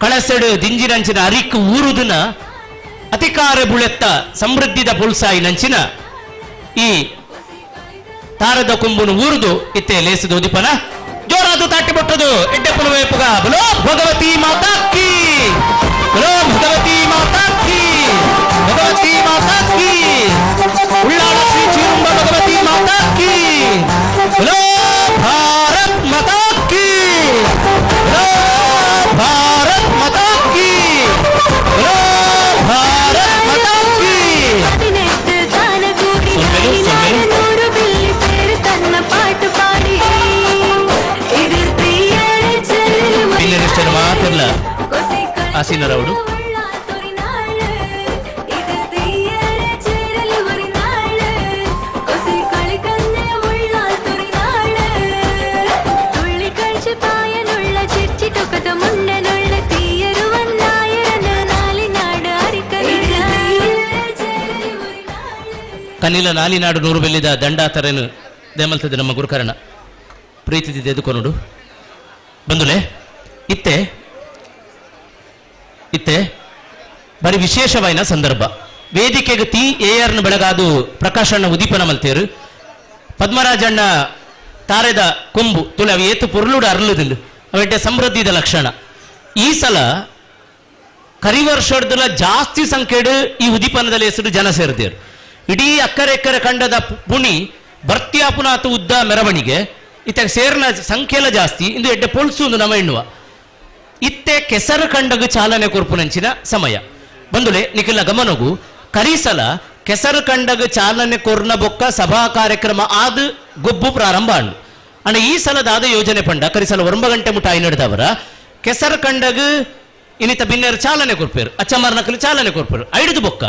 ಕಳಸೆಡು ದಿಂಜಿನಂಚಿನ ಅರಿಕ್ ಊರುದಿನ ಅಧಿಕಾರ ಬುಳೆತ್ತ ಸಮೃದ್ಧಿದ ಪುಲ್ಸಾಯಿ ನಂಚಿನ ಈ ತಾರದ ಕೊಂಬುನು ಊರುದು ಇತ್ತೆ ಲೇಸದ ಉದಿಪನ ಜೋರಾದು ತಾಟಿ ಬಿಟ್ಟದು ಎಡ್ಡೆಪ್ಪನ ವೇಪುಗ ಬಲೋ ಭಗವತಿ ಮಾತಾ ಕೀ ಬಲೋ ಭಗವತಿ ಮಾತಾ ಕೀ ಭಗವತಿ ಮಾತಾ ಕೀ ಉಳ್ಳಾಳ ಶ್ರೀ ಚಿರುಂಬ ಭಗವತಿ ಮಾತಾ ಕೀ ಬಲೋ ಭಾರತ್ ಮಾತಾ ಕೀ ಬಲೋ ಭಾರತ್ ಮಾತಾ ಕೀ ಬಲೋ ಭಾರತ್ ಮಾತಾ ಕೀ ಮಾತಿರ್ಲ ಆಸೀನರವರು ಕನಿಲ ನಾಲಿನಾಡು ನೂರು ಬೆಲ್ಲಿದ ದಂಡಾತರನು ದೇಮಲ್ತದೆ ನಮ್ಮ ಗುರುಕರಣ ಪ್ರೀತಿ ಎದುಕೊನೋಡು ಬಂದುಲೆ ಇತ್ತೆ ಬರೀ ವಿಶೇಷವಾಯಿನ ಸಂದರ್ಭ ವೇದಿಕೆಗೆ ತಿ ಎಆರ್ನ ಬೆಳಗಾದು ಪ್ರಕಾಶಣ್ಣ ಉದೀಪನ ಮಲ್ತೇರು ಪದ್ಮರಾಜಣ್ಣ ತಾರೆದ ಕೊಂಬು ತುಳು ಅವು ಏತು ಪೊರ್ಲುಡು ಅರ್ಲುದಿಲ್ಲ ಅವೆಡ್ಡೆ ಸಮೃದ್ಧಿದ ಲಕ್ಷಣ ಈ ಸಲ ಕರಿವರ್ಷದ ಜಾಸ್ತಿ ಸಂಖ್ಯೆಡು ಈ ಉದೀಪನದಲ್ಲಿ ಹೆಸರು ಜನ ಸೇರಿದೇರು ಇಡೀ ಅಕ್ಕರೆ ಕಂಡದ ಪುಣಿ ಭರ್ತಿಯಾಪುನಾಥ ಉದ್ದ ಮೆರವಣಿಗೆ ಇತ್ತ ಸೇರಿನ ಸಂಖ್ಯೆಲ ಜಾಸ್ತಿ ಇಂದು ಎಡ್ಡೆ ಪೊಲ್ಸು ಒಂದು ನಮ ಎನ್ನುವ ಇತ್ತೆ ಕೆಸರು ಕಂಡಗು ಚಾಲನೆ ಕೊರ್ಪುನಂಚಿನ ಸಮಯ ಬಂದುಲೆ ನಿಖಿಲ ಗಮನಗು ಕರಿಸಲ ಕೆಸರು ಕಂಡಗು ಚಾಲನೆ ಕೊರ್ನ ಬೊಕ್ಕ ಸಭಾ ಕಾರ್ಯಕ್ರಮ ಆದ ಗೊಬ್ಬು ಪ್ರಾರಂಭ ಅಂಡು ಅಣ್ಣ ಈ ಸಲದಾದ ಯೋಜನೆ ಪಂಡ ಕರಿಸಲ 9 ಗಂಟೆ ಮುಟ್ಟ ನಡೆದವರ ಕೆಸರು ಕಂಡಗು ಇನ್ನಿತ ಬಿನ್ನೇರು ಚಾಲನೆ ಕೊರ್ಪೇರು ಅಚ್ಚಮಾರ್ನಕಲು ಚಾಲನೆ ಕೊರ್ಪೇರು ಐದು ಬೊಕ್ಕ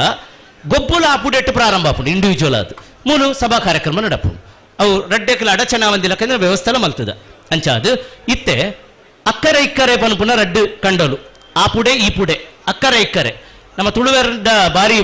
ಗೊಬ್ಬುಲ ಆಪುಡೆಟ್ಟು ಪ್ರಾರಂಭ ಆಪುಂಡು ಇಂಡಿವಿಜುವಲ್ ಆದ ಮೂಲು ಸಭಾ ಕಾರ್ಯಕ್ರಮ ನಡಪುಂಡು ಅವು ರಡ್ಡೆಕಲ ಅಡಚಣಾ ಒಂದಿಲಕಂದ್ರೆ ವ್ಯವಸ್ಥೆ ಮಲ್ತದ ಅಂಚಾದ ಇತ್ತೆ ಅಕ್ಕರೆ ಇಕ್ಕರೆ ಪನ್ಪುನ ರಡ್ಡು ಕಂಡಲು ಆ ಪುಡೆ ಈ ಪುಡೆ ಅಕ್ಕರೆ ಇಕ್ಕರೆ ನಮ್ಮ ತುಳುವೆರ್ದ ಬಾರಿ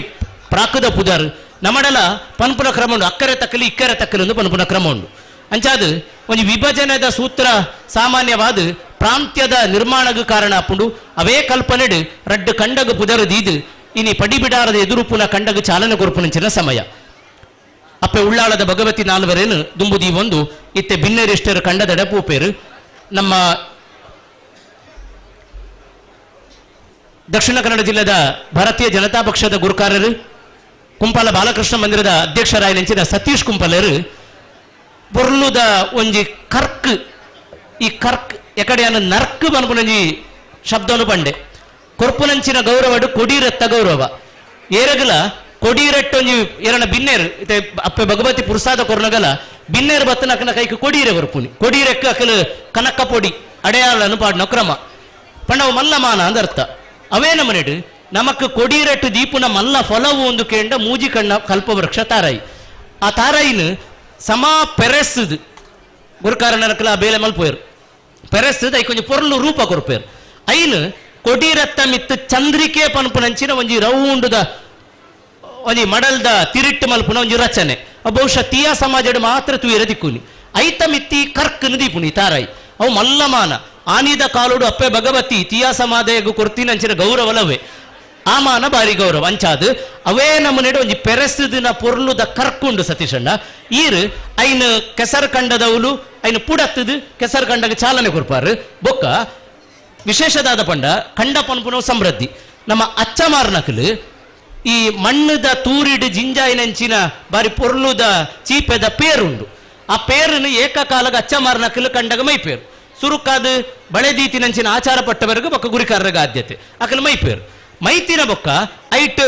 ಪ್ರಾಕುದ ಪುದರ್ ನಮ್ಮಡಲ ಪನ್ಪುನ ಕ್ರಮ ಉಂಡು ಅಕ್ಕರೆ ತಕ್ಕಲಿ ಇಕ್ಕರೆ ತಕ್ಕಲಿ ಒಂದು ಪನ್ಪುನ ಕ್ರಮ ಉಂಡು ಅಂಚಾದ ಒಂದು ವಿಭಜನೆದ ಸೂತ್ರ ಸಾಮಾನ್ಯವಾದ ಪ್ರಾಂತ್ಯದ ನಿರ್ಮಾಣಗೂ ಕಾರಣ ಆಪುಂಡು ಅವೇ ಕಲ್ಪನೆಡು ರಡ್ಡು ಕಂಡಗು ಪುದರ್ ದೀದು ಇನಿ ಪಡಿಬಿಡಾರದ ಎದುರುಪುನ ಕಂಡಗು ಚಾಲನೆ ಕೊರ್ಪುನಂಚಿನ ಸಮಯ ಅಪ್ಪೆ ಉಳ್ಳಾಳದ ಭಗವತಿ ನಾಲ್ವರೇನು ದುಂಬುದಿ ಒಂದು ಇತ್ತೆ ಬಿನ್ನೇರಿಷ್ಟರು ಕಂಡದಡ ಪೂಪೇರು ನಮ್ಮ ದಕ್ಷಿಣ ಕನ್ನಡ ಜಿಲ್ಲೆದ ಭಾರತೀಯ ಜನತಾ ಪಕ್ಷದ ಗುರುಕಾರರು ಕುಂಪಾಲ ಬಾಲಕೃಷ್ಣ ಮಂದಿರದ ಅಧ್ಯಕ್ಷರಾಯ ನೆಂಚಿನ ಸತೀಶ್ ಕುಂಪಲರು ಬೊರ್ಲುದ ಒಂಜಿ ಕರ್ಕ್ ಈ ಕರ್ಕ್ ಎಕಡೆಯನ್ನು ನರ್ಕ್ ಬನ್ಪುನಂಜಿ ಶಬ್ದನು ಬಂಡೆ ಕೊರ್ಪುನಂಚಿನ ಗೌರವಡು ಕೊಡೀರೆತ್ತ ಗೌರವ ಏರಗಲ ಕೊಡೀರೆಟ್ಟೊಂಜಿ ಎರನ ಬಿನ್ನೇರು ಇತ್ತೆ ಅಪ್ಪೆ ಭಗವತಿ ಪುರಸಾದ ಕೊರ್ನಗಲ ಬಿನ್ನೇರು ಬತ್ತನ ಅಕ್ಕನ ಕೈಗೆ ಕೊಡೀರೆ ಕೊರ್ಪುನಿ ಕೊಡೀರೆಕ್ಕ ಅಕ್ಕಲು ಕನಕ ಪೊಡಿ ಅಡೆಯಾಳನು ಪಾಡ್ನ ಕ್ರಮ ಪಂಡವು ಮಲ್ಲಮಾನ ಅಂದರ್ಥ ಅವೇ ನಮನೆಡು ನಮಕ್ ಕೊಡೀರೆಟ್ಟು ದೀಪುನ ಮಲ್ಲ ಫಲವು ಒಂದು ಕೇಂಡ ಮೂಜಿ ಕಣ್ಣ ಕಲ್ಪವೃಕ್ಷ ತಾರಾಯಿ ಆ ತಾರಾಯಿನ ಸಮಾ ಪೆರೆಸ್ದು ಗುರುಕಾರನಕಲ ಬೇಲೆ ಮಲ್ಪೋಯರು ಪೆರೆಸ್ದು ಐ ಕೊಂಚ ಪೊರ್ಲು ರೂಪ ಕೊರ್ಪೇರು ಐನು ಕೊಡೀರತ್ತ ಮಿತ್ತು ಚಂದ್ರಿಕೆ ಪನ್ಪುನಂಚಿನ ಒಂಜಿ ರೌಂಡ್ದ ಒಂಜಿ ಮಡಲ್ದ ತಿರಿಟ್ಟು ಮಲ್ಪುನ ಒಂಜಿ ರಚನೆ ಬಹುಶಃ ತೀಯಾ ಸಮಾಜಡು ಮಾತ್ರ ತೂಯಿರ ದಿಕ್ಕುನಿ ಐತ ಮಿತ್ತಿ ಕರ್ಕನ ದೀಪುನಿ ತಾರಾಯಿ ಅವು ಮಲ್ಲಮಾನ ಆನಿದ ಕಾಲುಡು ಅಪ್ಪೆ ಭಗವತಿ ತೀಯಾ ಸಮಾಧೆಗೂ ಕೊರ್ತಿನಂಚಿನ ಗೌರವಲವೇ ಆ ಮಾನ ಬಾರಿ ಗೌರವ ಅಂಚಾದ ಅವೇ ನಮ್ಮನೆಡು ಒಂಜಿ ಪೆರೆಸ್ದಿನ ಪೊರ್ಲುದ ಕರ್ಕುಂಡು ಸತೀಶಣ್ಣ ಈರು ಐನ್ ಕೆಸರು ಕಂಡದವಲು ಐನು ಪುಡತ್ತದು ಕೆಸರು ಕಂಡಗ ಚಾಲನೆ ಕೊರ್ಪಾರು ಬೊಕ್ಕ ವಿಶೇಷದಾದ ಪಂಡ ಕಂಡ ಪನ್ಪುನವು ಸಮೃದ್ಧಿ ನಮ್ಮ ಅಚ್ಚಮಾರ್ನಕಲು ಈ ಮಣ್ಣದ ತೂರಿಡು ಜಿಂಜಾಯಿನಂಚಿನ ಬಾರಿ ಪೊರ್ಲುದ ಚೀಪೆದ ಪೇರುಂಡು ಆ ಪೇರನ್ನು ಏಕಕಾಲಗ ಅಚ್ಚಮಾರ್ನಕಲು ಕಂಡಗ ಮೈಪೇರು ಸುರುಕಾದು ಬಳೆದೀತಿನಂಚಿನ ಆಚಾರ ಪಟ್ಟವರೆಗೂ ಬೊಕ್ಕ ಗುರಿಕಾರರಿಗೆ ಆದ್ಯತೆ ಅಕಲು ಮೈಪೇರು ಮೈತಿನ ಬೊಕ್ಕ ಐಟ್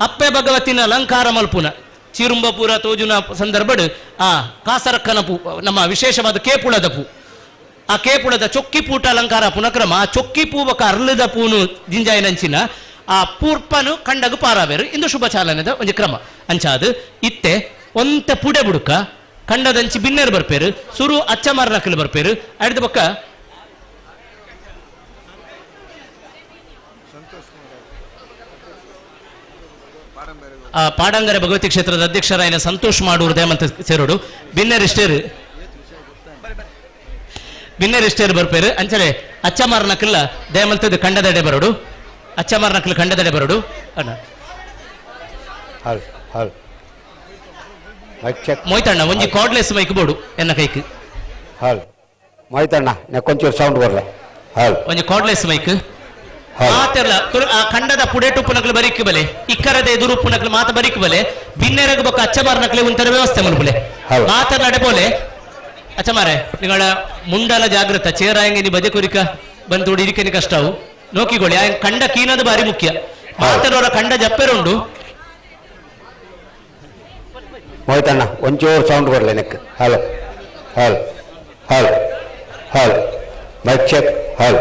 ಅಪ್ಪೆ ಭಗವತಿನ ಅಲಂಕಾರ ಮಲ್ಪುನ ಚಿರುಂಬಪುರ ತೋಜುನ ಸಂದರ್ಭಡ್ ಆ ಕಾಸರಕ್ಕನ ಪೂ ನಮ್ಮ ವಿಶೇಷವಾದ ಕೇಪುಳದ ಪೂ ಆ ಕೇಪುಳದ ಚೊಕ್ಕಿ ಪೂಟ ಅಲಂಕಾರ ಪುನಕ್ರಮ ಆ ಚೊಕ್ಕಿ ಪೂ ಬೊಕ್ಕ ಅರ್ಲದ ಪೂನು ಜಿಂಜಾಯಿನಂಚಿನ ಆ ಪೂರ್ಪನು ಕಂಡಗು ಪಾರಾವೇರು ಇಂದು ಶುಭ ಚಾಲನೆದ ಒಂದು ಕ್ರಮ ಅಂಚಾದು ಇತ್ತೆ ಒಂತೆ ಪುಡೆ ಬುಡುಕ ಕಂಡದಂಚಿ ಬಿನ್ನೇರು ಬರ್ಪೇರು ಸುರು ಅಚ್ಚಮಾರ ನಕಲು ಬರ್ಪೇರು ಅಡ್ದ ಬೊಕ್ಕ ಆ ಪಾಡಂಗರ ಭಗವತಿ ಕ್ಷೇತ್ರದ ಅಧ್ಯಕ್ಷರಾಯನ ಸಂತೋಷ್ ಮಾಡೂರು ದೇಮಂತ ಸೇರೋಡು ಬಿನ್ನೇರಿಷ್ಟೇರು ಬರ್ಪೇರು ಅಂಚಲೆ ಅಚ್ಚಮಾರ ನಕಲ್ಲ ದೇಮಂತದ ಕಂಡದಡೆ ಬರೋಡು ಅಚ್ಚಮಾರ ನಕಲು ಕಂಡದಡೆ ಬರೋಡು ಅಣ್ಣ ಮೊಯ್ತಣ್ಣ ಒಂಜಿ ಕಾರ್ಡ್ಲೆಸ್ ಮೈಕ್ ಬೋಡು ಎನ್ನ ಕೈಕ್ ಮೊಯ್ತಣ್ಣ ಕೊಂಚೂರು ಸೌಂಡ್ ಬರ್ಲೆ ಒಂಜಿ ಕಾರ್ಡ್ಲೆಸ್ ಮೈಕ್ ಮಾತೆಲ್ಲ ಆ ಕಂಡದ ಪುಡೆಟು ಪುನಕಲು ಬರಿಕ್ ಬಲೆ ಇಕ್ಕರದ ಎದುರು ಪುನಕಲು ಮಾತ ಬರಿಕ್ ಬಲೆ ಬಿನ್ನೆರಗ ಬೊಕ್ಕ ಅಚ್ಚಮಾರ ನಕಲೆ ಒಂಥರ ವ್ಯವಸ್ಥೆ ಮಲ್ಪುಲೆ ಮಾತ ನಡೆಬೋಲೆ ಅಚ್ಚಮಾರೆ ನಿಗಳ ಮುಂಡಲ ಜಾಗೃತ ಚೇರಾಯಂಗೆ ನೀ ಬಜೆ ಕುರಿಕ ಬಂದು ಇರಿಕೆ ಕಷ್ಟವು ನೋಕಿಗೊಳ್ಳಿ ಆ ಕಂಡ ಕೀನದ ಬಾರಿ ಮುಖ್ಯ ಮಾತನವರ ಕಂಡ ಜಪ್ಪೆರುಂಡು ಮೊಯ್ತಣ್ಣ ಒಂಚೂರು ಸೌಂಡ್ ಬರ್ಲೆ ನೆಕ್ ಹಲೋ ಹಲ್ ಹಲ್ ಹಲ್ ಮೈಕ್ ಚೆಕ್ ಹಲ್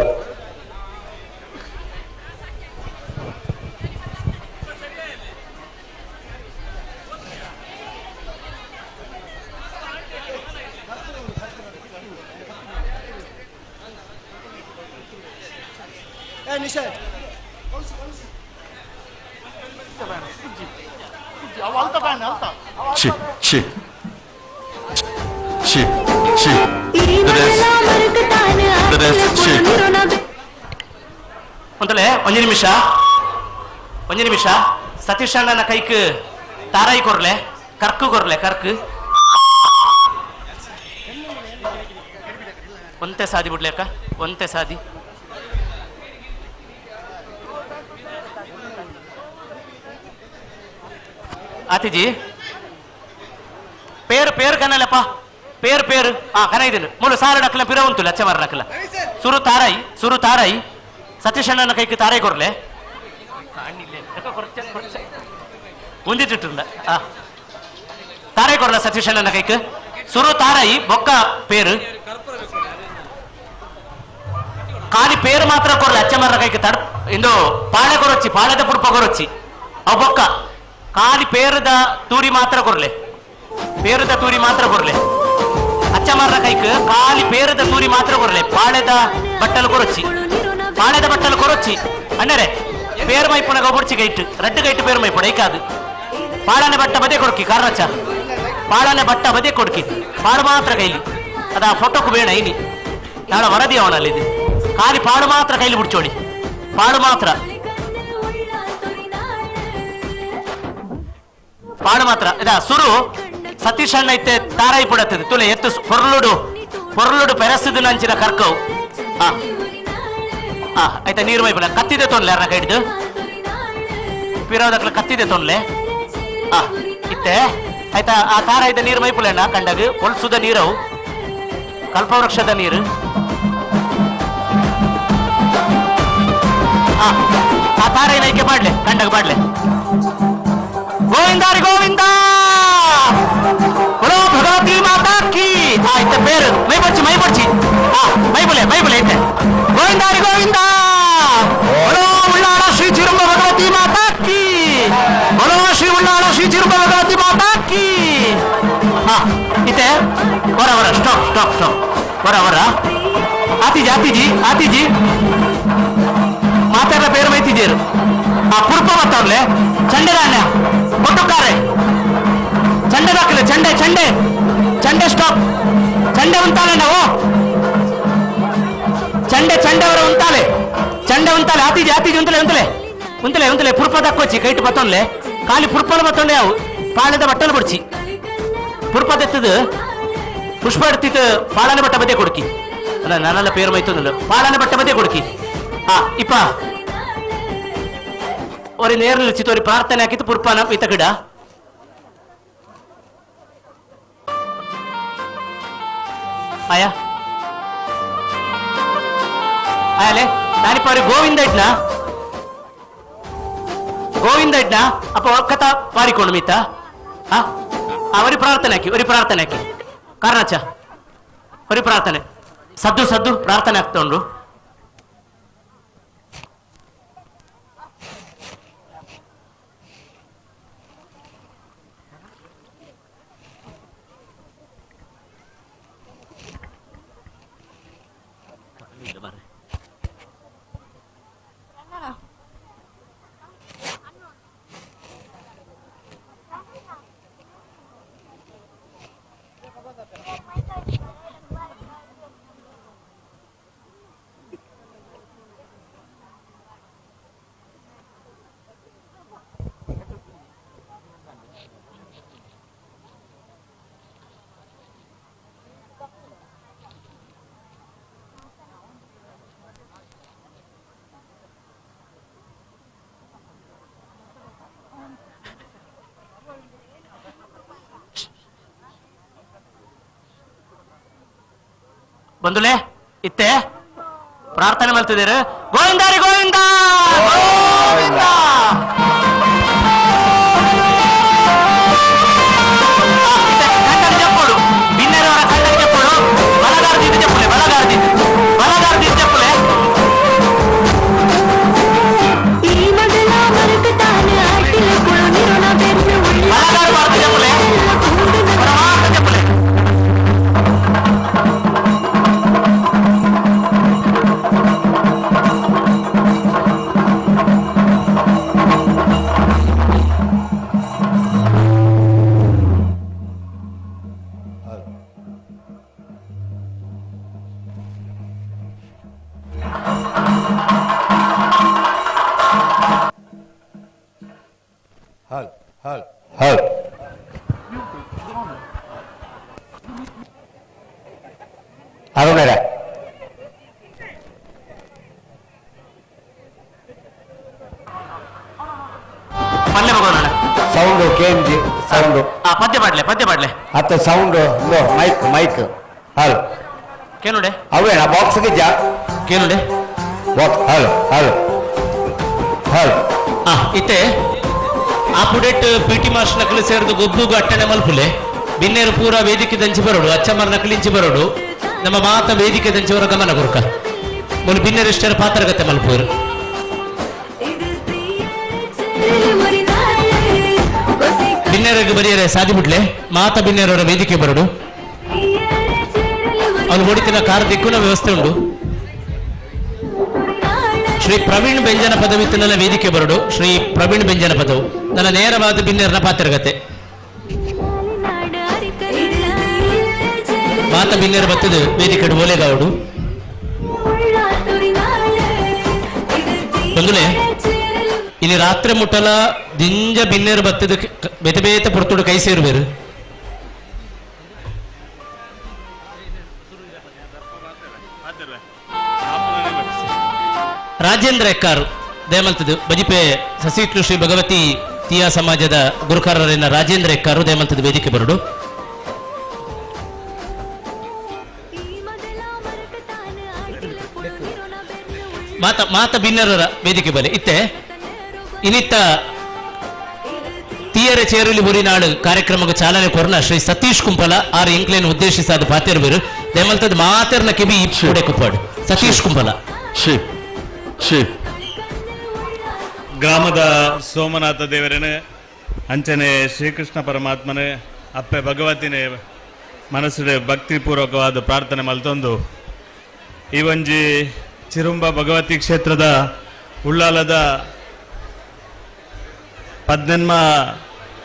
ಅಂತಲೇ ಒಂದು ನಿಮಿಷ ಸತೀಶ್ ಅಣ್ಣನ ಕೈಕ್ ತಾರಾಯಿ ಕೊರ್ಲೆ ಕರ್ಕು ಕೊರ್ಲೆ ಕರ್ಕು ಒಂತೆ ಸಾದಿ ಬಿಡ್ಲೇಕ ಒಂತೆ ಸಾದಿ ಆತಿಜಿ పేరు కనలేపా పేరు కనైదిను మూడు సారు నక్కల పిర ఉంతులు అచ్చమార నక్కల సురు తారాయి సతీష్ అన్న కైకి తారాయి కొరలే ఉందిట్టుండ తారాయి కొరల సతీష్ అన్న కైకి సురు తారాయి బొక్క పేరు కానీ పేరు మాత్రం కొరలే అచ్చమార కైకి తడ ఇందో పాಳೆ కొరొచ్చి పాಳೆದ ಪುರ್ಪ ಕೊರೊಚ್ಚಿ ಅವ ಬೊಕ್ಕ ಖಾಲಿ ಪೇರದ ತೂರಿ ಮಾತ್ರ ಕೊರ್ಲೆ ಪೇರದ ತೂರಿ ಮಾತ್ರ ಕೊರ್ಲೆ ಅಚ್ಚಮಾರ ಕೈಕ್ ಖಾಲಿ ಪೇರದ ತೂರಿ ಮಾತ್ರ ಕೊರ್ಲೆ ಪಾಳೆದ ಬಟ್ಟಲು ಕೊರೊಚ್ಚಿ ಅಣ್ಣರೆ ಪೇರು ಮೈಪುನ ಗೊಬ್ಬರ್ಚಿ ಗೈಟ್ ರಡ್ಡು ಗೈಟ್ ಪೇರು ಮೈಪುಡ ಐಕಾದು ಪಾಳನೆ ಬಟ್ಟ ಬದೇ ಕೊಡ್ಕಿ ಕಾರಚ ಪಾಳನೆ ಬಟ್ಟ ಬದೇ ಕೊಡ್ಕಿ ಪಾಡು ಮಾತ್ರ ಕೈಲಿ ಅದ ಫೋಟೋಕು ಬೇಡ ಐನಿ ನಾಳೆ ವರದಿ ಅವನಲ್ಲಿ ಇದು ಖಾಲಿ ಪಾಡು ಮಾತ್ರ ಕೈಲಿ ಬಿಡ್ಚೋಡಿ ಪಾಡು ಮಾತ್ರ ಇದ ಸುರು ಸತೀಶ್ ಅಣ್ಣ ಐತೆ ತಾರಾಯಿ ಪುಡತ್ತದೆ ತುಲೆ ಎತ್ತು ಪೊರ್ಲುಡು ಪೆರಸಿದು ನಂಚಿನ ಕರ್ಕವು ಆಯ್ತಾ ನೀರು ಮೈಪುನ ಕತ್ತಿದೆ ತೊನ್ಲೆ ಅರ್ನ ಕೈಡ್ದು ಪಿರೋದಕ್ಲ ಕತ್ತಿದೆ ತೊನ್ಲೆ ಇತ್ತೆ ಆಯ್ತಾ ಆ ತಾರಾಯಿದ ನೀರು ಮೈಪುಲೆಣ್ಣ ಕಂಡಾಗ ಹೊಲ್ಸುದ ನೀರವು ಕಲ್ಪವೃಕ್ಷದ ನೀರು ಆ ತಾರಾಯಿನೈಕೆ ಮಾಡ್ಲೆ ಕಂಡಾಗ ಮಾಡ್ಲೆ ಗೋವಿಂದಾರಿ ಗೋವಿಂದ ಬರೋ ಭಗವತಿ ಮಾತಾ ಕಿ ಆಯ್ತ ಪೇರು ಮೈಪಡ್ಚಿ ಮೈಬುಲೆ ಐತೆ ಗೋವಿಂದಾರಿ ಗೋವಿಂದ ಬರೋ ಉಳ್ಳಾಳ ಶ್ರೀ ಚಿರುಂಬ ಭಗವತಿ ಮಾತಾ ಕಿ ಬರೋ ಶ್ರೀ ಉಳ್ಳಾಳ ಶ್ರೀ ಚಿರುಂಬ ಭಗವತಿ ಮಾತಾ ಕಿ ಇತೆ ವರ ಸ್ಟಾಪ್ ವರ ಆತಿಜಿ ಮಾತಾಡ ಪೇರು ಮೈತಿದ್ದೀರು ಆ ಪುರ್ಪ ಮತ್ತವ್ರಲೆ ಚಂಡೆದಾನ್ಯ ಒಟ್ಟುಕಾರೆ ಚಂಡೆ ಹಾಕಿಲ್ಲ ಚಂಡೆ ಸ್ಟಾಪ್ ಚಂಡೆ ಉಂಟಾಲೆ ನಾವು ಚಂಡೆ ಅವರ ಉಂಟಾಲೆ ಆತಿಜಿ ಉಂತಲೆ ಪುರ್ಪ ದಕ್ಕೊಚ್ಚಿ ಕೈಟ್ ಬತ್ತೊನ್ಲೆ ಖಾಲಿ ಪುರ್ಪಲು ಬತ್ತೊಂಡೆ ಅವು ಪಾಳದ ಬಟ್ಟಲು ಬಡ್ಚಿ ಪುರ್ಪ ತೆತ್ತದು ಪುಷ್ಪ ಎಡ್ತಿತ್ತು ಪಾಳನೆ ಬಟ್ಟ ಬದೇ ಕೊಡ್ಕಿ ಅಲ್ಲ ನನ್ನೆಲ್ಲ ಪೇರು ಮೈತೊಂದು ಪಾಳನೆ ಬಟ್ಟ ಬದೇ ಕೊಡ್ಕಿ ಇಪ್ಪ ஒரு நேரில் வச்சு ஒரு பிரார்த்தனை ஆக்கிட்டு புற்பான இத்தகிட ಆಯಾ ಆಯಾಲೆ ನಾನಿಪ್ಪ ಅವ್ರಿಗೆ ಗೋವಿಂದ ಇಟ್ನಾ ഗോവിന്ദ ഇഡ്ന അപ്പൊ കഥ പാടിക്കോണു മിത്ത ഒരു പ്രാർത്ഥനയ്ക്ക് കാരണച്ച ഒരു പ്രാർത്ഥನೆ ಸದ್ದು ಪ್ರಾರ್ಥನೆ ಆಗ್ತಾ ಉಂಡು ಬಂಧುಲೆ ಇತ್ತೆ ಪ್ರಾರ್ಥನೆ ಮಾಡ್ತಿದ್ದೀರ ಗೋವಿಂದಾರಿ ಗೋವಿಂದ ಕನ್ನಡ చెప్పడు ಬಿನ್ನರವರ ಕನ್ನಡ చెప్పడు ಬಲಗಾರದಿಂದ చెప్పುಲೆ ಬಲಗಾರದಿಂದ చెప్పುಲೆ ಬಲಗಾರ ಮಾಡ್ತಿ చెప్పುಲೆ ಪರಮಾರ್ಥ చెప్పುಲೆ ಹಲ್ ಅರುಣರ ಪಲ್ಲೆ ಮಗೋಣ ಸೌಂಡ್ ಕೇಂಜಿ ಸೌಂಡ್ ಪದ್ಯ ಪಾಡ್ಲೆ ಅತ್ತ ಸೌಂಡ್ ಮೈಕ್ ಹಲ್ ಕೇನುಡೆ ಅವೇನ ಬಾಕ್ಸ್ಗೆ ಕೇನುಡೆ ಬಾಕ್ಸ್ ಹಲ್ ಇತ್ತೆ ಆಪುಡೆಟ್ ಪಿಟಿ ಮಾಸ್ಟರ್ ನಕಲಿ ಸೇರಿದು ಗೊಬ್ಬುಗು ಅಟ್ಟಣೆ ಮಲ್ಪುಲೆ ಬಿನ್ನೇರು ಪೂರ ವೇದಿಕೆ ದಂಚಿ ಬರೋಡು ಅಚ್ಚಮ್ಮರ ನಕಲಿಂಚಿ ಬರೋಡು ನಮ್ಮ ಮಾತ ವೇದಿಕೆ ದಂಚಿವರ ಗಮನ ಕೊರ್ಕ ಮುನ್ ಬಿನ್ನೇರಿಷ್ಟರ ಪಾತ್ರಗತೆ ಮಲ್ಪೂರು ಬಿನ್ನೇರಿಗೆ ಬರಿಯರೆ ಸಾದಿ ಬಿಡ್ಲೆ ಮಾತ ಬಿನ್ನೇರವರ ವೇದಿಕೆ ಬರೋಡು ಅವನು ಓಡಿತಿನ ಕಾರ್ ದಿಕ್ಕುನ ವ್ಯವಸ್ಥೆ ಉಂಡು ಶ್ರೀ ಪ್ರವೀಣ್ ಬೆಂಜನ ಪದವಿತ್ತು ನನ್ನ ವೇದಿಕೆ ಬರಡು ಶ್ರೀ ಪ್ರವೀಣ್ ಬೆಂಜನ ಪದವು ನನ್ನ ನೇರವಾದ ಬಿನ್ನೇರನ ಪಾತ್ರಗತೆ ಮಾತ ಬಿನ್ನೇರ ಬತ್ತದು ವೇದಿಕೆ ಓಲೆಗಾವಡು ಬಂದುಲೆ ಇಲ್ಲಿ ರಾತ್ರಿ ಮುಟ್ಟಲ ದಿಂಜ ಬಿನ್ನೇರು ಬತ್ತದು ಬೇತೆ ಬೇತೆ ಪುರತುಡು ಕೈ ಸೇರುವೇರು ರಾಜೇಂದ್ರ ಎಕ್ಕಾರು ದಯಮಂತದು ಬಜಿಪೆ ಸಸಿಟ್ಲು ಶ್ರೀ ಭಗವತಿ ತೀಯಾ ಸಮಾಜದ ಗುರುಕಾರರಿನ ರಾಜೇಂದ್ರ ಎಕ್ಕಾರು ದಯಮಂತದ ವೇದಿಕೆ ಬರಡು ಮಾತ ಬಿನ್ನರರ ವೇದಿಕೆ ಬಲೆ ಇತ್ತೆ ಇನ್ನಿತ್ತ ತೀಯರೆ ಚೇರುಲಿ ಬುರಿನಾಡು ಕಾರ್ಯಕ್ರಮಕ್ಕೆ ಚಾಲನೆ ಕೊರನ ಶ್ರೀ ಸತೀಶ್ ಕುಂಪಲ ಆರು ಎಂಕ್ಲೇನು ಉದ್ದೇಶಿಸಾದ ಪಾತಿರ್ಬೇರು ದಯಮಂತದ ಮಾತೆರ್ನ ಕೆಬಿ ಇಪ್ಸೂಡೆ ಕುಪ್ಪಾಡು ಸತೀಶ್ ಕುಂಪಲ ಗ್ರಾಮದ ಸೋಮನಾಥ ದೇವರೇ ಅಂಚನೆ ಶ್ರೀಕೃಷ್ಣ ಪರಮಾತ್ಮನೇ ಅಪ್ಪೆ ಭಗವತಿನೇ ಮನಸ್ಸಿಗೆ ಭಕ್ತಿಪೂರ್ವಕವಾದ ಪ್ರಾರ್ಥನೆ ಮಲ್ತೊಂದು ಈ ಒಂಜಿ ಚಿರುಂಬ ಭಗವತಿ ಕ್ಷೇತ್ರದ ಉಳ್ಳಾಲದ 18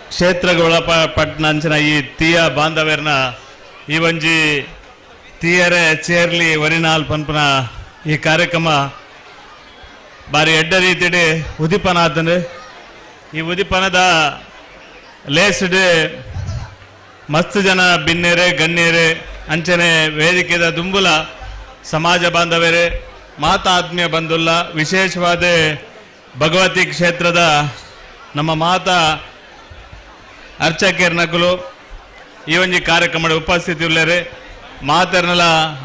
ಕ್ಷೇತ್ರಗೊಳಪಟ್ಟ ಅಂಚನ ಈ ತೀಯ ಬಾಂಧವ್ಯರ್ನ ಈ ಒಂಜಿ ತೀಯರೆ ಚೇರ್ಲಿ ವರಿನಾಲ್ ಪನ್ಪನ ಈ ಕಾರ್ಯಕ್ರಮ ಬಾರಿ ಎಡ್ಡ ರೀತಿಡೆ ಉದಿಪನ ಆತಂದ್ರೆ ಈ ಉದಿಪನದ ಲೇಸ್ಡ್ ಮಸ್ತ್ ಜನ ಬಿನ್ನೇರೆ ಗಣ್ಯರೆ ಅಂಚನೆ ವೇದಿಕೆದ ದುಂಬುಲ ಸಮಾಜ ಬಾಂಧವ್ಯರೇ ಮಾತಾ ಆತ್ಮೀಯ ಬಂಧುಲ್ಲ ವಿಶೇಷವಾದ ಭಗವತಿ ಕ್ಷೇತ್ರದ ನಮ್ಮ ಮಾತಾ ಅರ್ಚಕೇರ್ನಕಲು ಈ ಒಂಜಿ ಕಾರ್ಯಕ್ರಮದ ಉಪಸ್ಥಿತಿ ಉಳ್ಳರೆ ಮಾತರ್ನಲ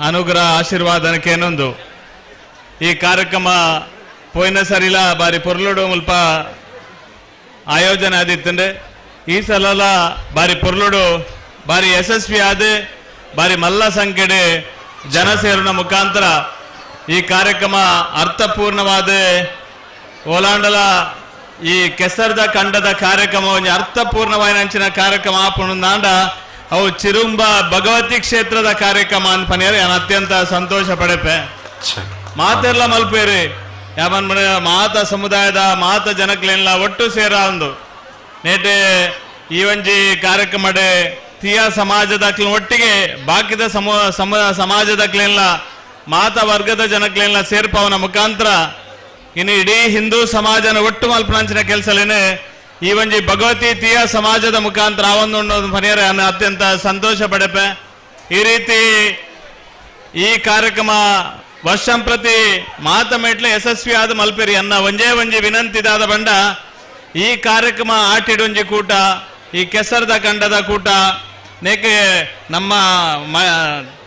ಅನುಗ್ರಹ ಆಶೀರ್ವಾದನಕ್ಕೇನೊಂದು ಈ ಕಾರ್ಯಕ್ರಮ ಪೋಯಿನ ಸರಿಲ ಬಾರಿ ಪೊರ್ಲುಡು ಮುಲ್ಪ ಆಯೋಜನೆ ಆದಿತ್ತಂದ್ರೆ ಈ ಸಲ ಬಾರಿ ಪೊರ್ಲುಡು ಬಾರಿ ಯಶಸ್ವಿ ಆದ ಬಾರಿ ಮಲ್ಲ ಸಂಖ್ಯೆಡೆ ಜನ ಸೇರಿನ ಮುಖಾಂತರ ಈ ಕಾರ್ಯಕ್ರಮ ಅರ್ಥಪೂರ್ಣವಾದ ಓಲಾಂಡಲ ಈ ಕೆಸರದ ಕಂಡದ ಕಾರ್ಯಕ್ರಮ ಒಂದು ಅರ್ಥಪೂರ್ಣವಾದ ಕಾರ್ಯಕ್ರಮ ಆಪುಣಾಂಡ ಅವು ಚಿರುಂಬ ಭಗವತಿ ಕ್ಷೇತ್ರದ ಕಾರ್ಯಕ್ರಮ ಅಂತ ಪನಿಯರು ನಾನು ಅತ್ಯಂತ ಸಂತೋಷ ಪಡೆಪೆ ಮಾತೆಲ್ಲ ಮಲ್ಪೇರಿ ಯಾವನ್ ಮಾತ ಸಮುದಾಯದ ಮಾತ ಜನಕ್ಲೆಲ್ಲ ಒಟ್ಟು ಸೇರ ಒಂದು ನೇಟೆ ಈ ಒಂಜಿ ಕಾರ್ಯಕ್ರಮಡೆ ತೀಯ ಸಮಾಜದಕ್ಲ ಒಟ್ಟಿಗೆ ಬಾಕಿದ ಸಮಾಜದಕ್ಲೆಲ್ಲ ಮಾತ ವರ್ಗದ ಜನಕ್ಲೆಲ್ಲ ಸೇರ್ಪವನ ಮುಖಾಂತರ ಇನ್ನು ಇಡೀ ಹಿಂದೂ ಸಮಾಜನ ಒಟ್ಟು ಮಲ್ಪನಂಚಿನ ಕೆಲಸಲೇನೆ ಈ ಒಂಜಿ ಭಗವತಿ ತೀಯ ಸಮಾಜದ ಮುಖಾಂತರ ಒಂದು ಮನೆಯರ ಅತ್ಯಂತ ಸಂತೋಷ ಪಡೆಪೆ ಈ ರೀತಿ ಈ ಕಾರ್ಯಕ್ರಮ ವರ್ಷಂಪ್ರತಿ ಮಾತ ಮೆಟ್ಲೆ ಯಶಸ್ವಿ ಆದ ಮಲ್ಪೇರಿ ಅನ್ನ ಒಂಜಿ ವಿನಂತಿದಾದ ಬಂಡ ಈ ಕಾರ್ಯಕ್ರಮ ಆಟಿಡೊಂಜಿ ಕೂಟ ಈ ಕೆಸರದ ಕಂಡದ ಕೂಟ ನೇಕೆ ನಮ್ಮ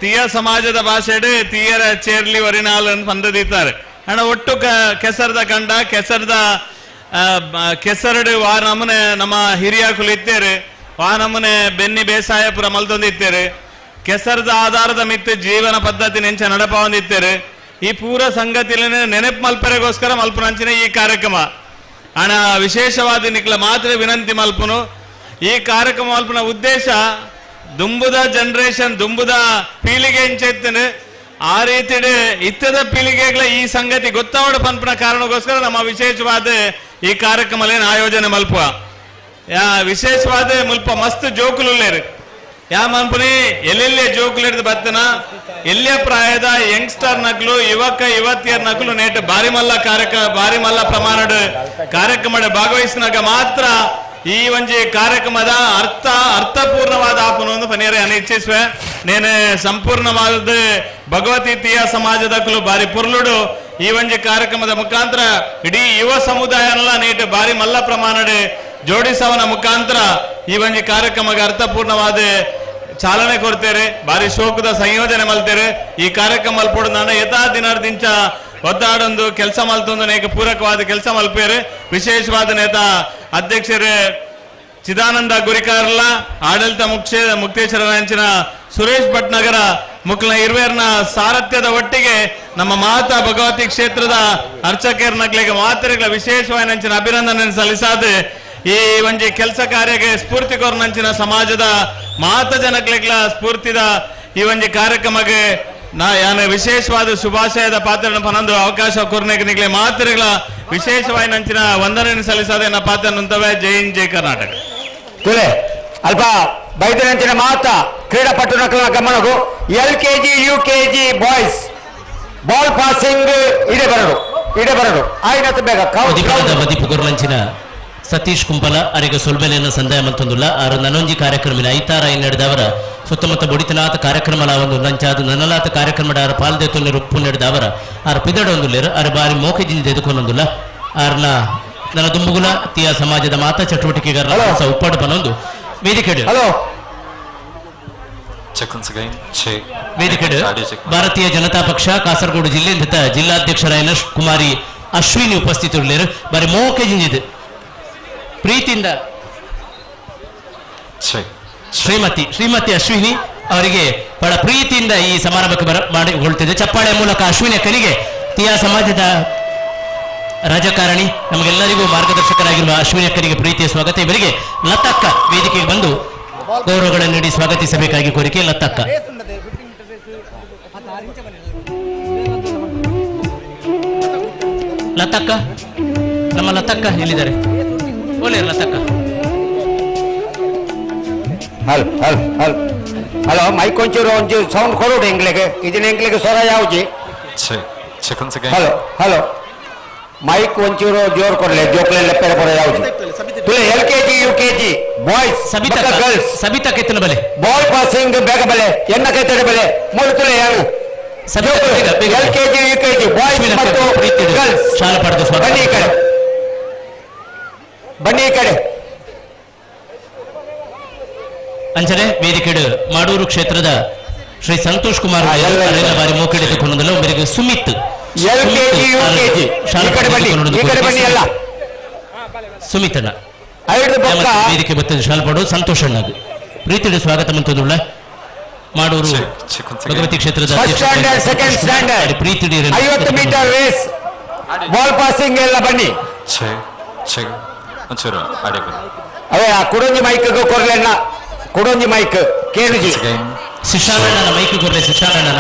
ತೀಯ ಸಮಾಜದ ಭಾಷೆಡೆ ತೀಯರ ಚೇರ್ಲಿ ವರಿನಾಲ್ ಅಂತ ಪಂದದಿತ್ತಾರೆ ಅಣ್ಣ ಒಟ್ಟು ಕೆಸರದ ಕಂಡ ಕೆಸರಡು ವಾ ನಮನೆ ನಮ್ಮ ಹಿರಿಯ ಕುಲಿತ್ತೇರೆ ವಾ ನಮನೆ ಬೆನ್ನಿ ಬೇಸಾಯ ಪುರ ಮಲ್ತೊಂದಿತ್ತೇರೆ ಕೆಸರದ ಆಧಾರದ ಮಿತ್ತು ಜೀವನ ಪದ್ಧತಿ ನೆಂಚ ನಡಪ ಹೊಂದಿತ್ತೇರೆ ಈ ಪೂರ ಸಂಗತಿಲೇ ನೆನಪು ಮಲ್ಪರೆಗೋಸ್ಕರ ಮಲ್ಪನಂಚಿನ ಈ ಕಾರ್ಯಕ್ರಮ ಹಣ ವಿಶೇಷವಾದ ನಿಕ್ಲ ಮಾತ್ರ ವಿನಂತಿ ಮಲ್ಪನು ಈ ಕಾರ್ಯಕ್ರಮ ಮಲ್ಪನ ಉದ್ದೇಶ ದುಂಬುದ ಜನರೇಷನ್ ದುಂಬುದ ಪೀಳಿಗೆ ಎಂಚೆತ್ತನೆ ಆ ರೀತಿ ಇತ್ತದ ಪೀಳಿಗೆಗಳ ಈ ಸಂಗತಿ ಗೊತ್ತಾವಡ ಪಂಪನ ಕಾರಣಕ್ಕೋಸ್ಕರ ನಮ್ಮ ವಿಶೇಷವಾದ ಈ ಕಾರ್ಯಕ್ರಮ ಆಯೋಜನೆ ಮಲ್ಪುವ ವಿಶೇಷವಾದ ಮುಲ್ಪ ಮಸ್ತ್ ಜೋಕುಲೇರು ಯಾ ಮನ್ಪನಿ ಎಲ್ಲೆಲ್ಲೇ ಜೋಕುಲಿಡ್ದು ಬರ್ತನ ಎಲ್ಲೇ ಪ್ರಾಯದ ಯಂಗ್ಸ್ಟರ್ ನಕ್ಲು ಯುವತಿಯರ್ ನಕ್ಲು ನೇಟ್ ಬಾರಿ ಮಲ್ಲ ಪ್ರಮಾಣದ ಕಾರ್ಯಕ್ರಮ ಭಾಗವಹಿಸಿನಾಗ ಮಾತ್ರ ಈ ಒಂಜಿ ಕಾರ್ಯಕ್ರಮದ ಅರ್ಥಪೂರ್ಣವಾದ ಆಪುನ ಪನಿಯರೆ ಅನಿಚ್ಛಿಸುವೆ ನೇನೆ ಸಂಪೂರ್ಣವಾದ ಭಗವತಿ ತೀಯ ಸಮಾಜದಕ್ಕೂ ಬಾರಿ ಪುರ್ಲುಡು ಈ ಒಂಜಿ ಕಾರ್ಯಕ್ರಮದ ಮುಖಾಂತರ ಇಡೀ ಯುವ ಸಮುದಾಯನೆಲ್ಲ ನೀಟ್ ಬಾರಿ ಮಲ್ಲ ಪ್ರಮಾಣದ ಜೋಡಿಸವನ ಮುಖಾಂತರ ಈ ಒಂಜಿ ಕಾರ್ಯಕ್ರಮಕ್ಕೆ ಅರ್ಥಪೂರ್ಣವಾದ ಚಾಲನೆ ಕೊಡ್ತೇವೆ ಬಾರಿ ಶೋಕದ ಸಂಯೋಜನೆ ಮಲ್ತೇವೆ ಈ ಕಾರ್ಯಕ್ರಮ ಮಲ್ಪೋಡು ನಾನು ಯಥಾ ದಿನಾರ್ದಿಂಚ ಒದ್ದಾಡೊಂದು ಕೆಲಸ ಮಲ್ತೊಂದು ನೇಕ ಪೂರಕವಾದ ಕೆಲಸ ಮಲ್ಪೇರೆ ವಿಶೇಷವಾದ ನೇತ ಅಧ್ಯಕ್ಷರೇ ಚಿದಾನಂದ ಗುರಿಕಾರ್ಲ ಆಡಳಿತ ಮುಕ್ತೇಶ್ವರ ಸುರೇಶ್ ಭಟ್ನಗರ ಮುಕ್ಲ ಇರ್ವೇರ್ನ ಸಾರಥ್ಯದ ಒಟ್ಟಿಗೆ ನಮ್ಮ ಮಾತಾ ಭಗವತಿ ಕ್ಷೇತ್ರದ ಅರ್ಚಕರ್ನಗ್ಲಿಗೆ ಮಾತರಿಗಳ ವಿಶೇಷವಾದ ಅಭಿನಂದನೆ ಸಲ್ಲಿಸಾದೆ ಈ ಒಂಜಿ ಕೆಲಸ ಕಾರ್ಯಕ್ಕೆ ಸ್ಫೂರ್ತಿ ಕೊರ್ನಂಚಿನ ಸಮಾಜದ ಮಾತ ಜನಕ್ಲಿಗ್ಲ ಸ್ಫೂರ್ತಿದ ಈ ಒಂಜಿ ಕಾರ್ಯಕ್ರಮಕ್ಕೆ ಯಾನ ವಿಶೇಷವಾದ ಶುಭಾಶಯದ ಪಾತ್ರ ಪನಂದು ಅವಕಾಶ ಕೊರ್ನೆಗೆ ಮಾತರಿಗಳ ವಿಶೇಷವಾಗಿ ನಂಚಿನ ವಂದನೆ ಸಲ್ಲಿಸದೆ ನ ಪಾತ್ರ ನಂತವೇ ಜೈ ಹಿಂದ್ ಜೈ ಕರ್ನಾಟಕ ತುಲೆ ಅಲ್ಪ ಬೈದನಂಚಿನ ಮಾತ ಕ್ರೀಡಾಪಟುನ ಗಮನಕ್ಕೂ LKG UKG boys ball passing ಇಡೆ ಬರಡು ಆಯ್ನತ್ತು ಬೇಗ ಬದಿಪುಗುರ್ಲಂಚಿನ ಸತೀಶ್ ಕುಂಪಲ ಅರಿಗೆ ಸೊಲ್ಬೆಲೆಯನ್ನು ಸಂದಾಯ ಮಲ್ತೊಂದುಲ್ಲ ಆರು ನನೊಂಜಿ ಕಾರ್ಯಕ್ರಮ ಐತಾರ ನಡೆದವರ ಸುತ್ತಮುತ್ತ ಬುಡಿತನಾಥ ಕಾರ್ಯಕ್ರಮ ಒಂದು ಲಂಚಾದು ನನಲಾತ ಕಾರ್ಯಕ್ರಮದ ಆರು ಪಾಲ್ದೆತ್ತು ಉಪ್ಪು ನಡೆದವರ ಆರು ಪಿದಡೊಂದುಲ್ಲೇರು ಆರು ಬಾರಿ ಮೋಕೆಜಿಂದ ಎದುಕೊಂದೊಂದುಲ್ಲ ಆರ್ನ ನನ್ನ ದುಂಬುಗುಲ ತೀಯ ಸಮಾಜದ ಮಾತಾ ಚಟುವಟಿಕೆಗಾರ ಉಪ್ಪಾಡು ಪನೊಂದು ವೇದಿಕೆ ವೇದಿಕೆ ಭಾರತೀಯ ಜನತಾ ಪಕ್ಷ ಕಾಸರಗೋಡು ಜಿಲ್ಲೆಯಿಂದ ಜಿಲ್ಲಾಧ್ಯಕ್ಷರಾಯನ ಕುಮಾರಿ ಅಶ್ವಿನಿ ಉಪಸ್ಥಿತರಿರುವರು ಬಾರಿ ಮೋಕೆಜಿಂದಿದೆ ಪ್ರೀತಿಯಿಂದ ಶ್ರೀಮತಿ ಅಶ್ವಿನಿ ಅವರಿಗೆ ಬಹಳ ಪ್ರೀತಿಯಿಂದ ಈ ಸಮಾರಂಭಕ್ಕೆ ಮಾಡಿಕೊಳ್ತಿದೆ. ಚಪ್ಪಾಳೆ ಮೂಲಕ ಅಶ್ವಿನಿ ಅಕ್ಕನಿಗೆ ತೀಯ ಸಮಾಜದ ರಾಜಕಾರಣಿ ನಮಗೆಲ್ಲರಿಗೂ ಮಾರ್ಗದರ್ಶಕರಾಗಿರುವ ಅಶ್ವಿನಿ ಅಕ್ಕನಿಗೆ ಪ್ರೀತಿಯ ಸ್ವಾಗತ. ಇವರಿಗೆ ಲತಕ್ಕ ವೇದಿಕೆಗೆ ಬಂದು ಗೌರವಗಳನ್ನು ನೀಡಿ ಸ್ವಾಗತಿಸಬೇಕಾಗಿ ಕೋರಿಕೆ. ಲತಕ್ಕ ನಮ್ಮ ಲತಕ್ಕ ಎಲ್ಲಿದ್ದಾರೆ? ಓಲೆ ಲತಕ್ಕ. ಹಲೋ ಮೈಕ್ ಒಂಚೂರು ಸೌಂಡ್ ಕೊಡು ಎಂಗ್ಲಿಗೆ. ಇದನ್ನ ಎಂಗ್ಲಿಗೆ ಸ್ವರ ಯಾವ್ದು? ಹಲೋ ಮೈಕ್ ಒಂಚೂರು ಜೋರ್ ಕೊಡ್ಲೆ ಜೋಕ್ಲೆ ಲೆಪ್ಪೆ ಕೊಡ ಯಾವ್ದು? ತುಲೆ LKG UKG boys girls Sabitha ಕೆತ್ತನ ಬಲೆ ಬಾಲ್ ಪಾಸಿಂಗ್ ಬೇಗ ಬಲೆ ಎನ್ನ ಕೆತ್ತಡ ಬಲೆ ಮೂರು ತುಲೆ ಯಾರು? LKG UKG ಬಾಯ್ಸ್ ಮತ್ತು ಗರ್ಲ್ಸ್ ಶಾಲಾ ಪಡೆದ ಬನ್ನಿ ಈ ಕಡೆ ಅಂಚನೆ ವೇದಿಕೆಡು ಮಾಡೂರು ಕ್ಷೇತ್ರದ ಶ್ರೀ ಸಂತೋಷ್ ಕುಮಾರ್ ಬಾರಿ ಮೋಕೆಡೆದುಕೊಂಡಲ್ಲ ಒಬ್ಬರಿಗೆ ಸುಮಿತ್ LKG UKG ಈ ಕಡೆ ಬನ್ನಿ ಎಲ್ಲ ಸುಮಿತನ ಐದು ಪಕ್ಕ ವೇದಿಕೆ ಬರ್ತದೆ ಶಾಲ್ಪಾಡು ಸಂತೋಷ್ ಅಣ್ಣದು ಪ್ರೀತಿಯ ಸ್ವಾಗತ ಮಂತಂದುಳ್ಳ ಮಾಡೂರು ಭಗವತಿ ಕ್ಷೇತ್ರದ ಫಸ್ಟ್ ಸ್ಟ್ಯಾಂಡರ್ಡ್ ಸೆಕೆಂಡ್ ಸ್ಟ್ಯಾಂಡರ್ಡ್ ಪ್ರೀತಿ 50 ಮೀಟರ್ ರೇಸ್ ಬಾಲ್ ಪಾಸಿಂಗ್ ಎಲ್ಲ ಬನ್ನಿ ಒಂಚೂರು ಆಡಿ ಬನ್ನಿ ಅವೇ ಆ ಕುಡಂಜಿ ಮೈಕ್ ಕೊರ್ಲೆಣ್ಣ ಕುಡಂಜಿ ಮೈಕ್ ಕೇಳುಜಿ ಶಿಶಾನಣ್ಣನ ಮೈಕ್ ಕೊರ್ರೆ ಶಿಶಾನಣ್ಣನ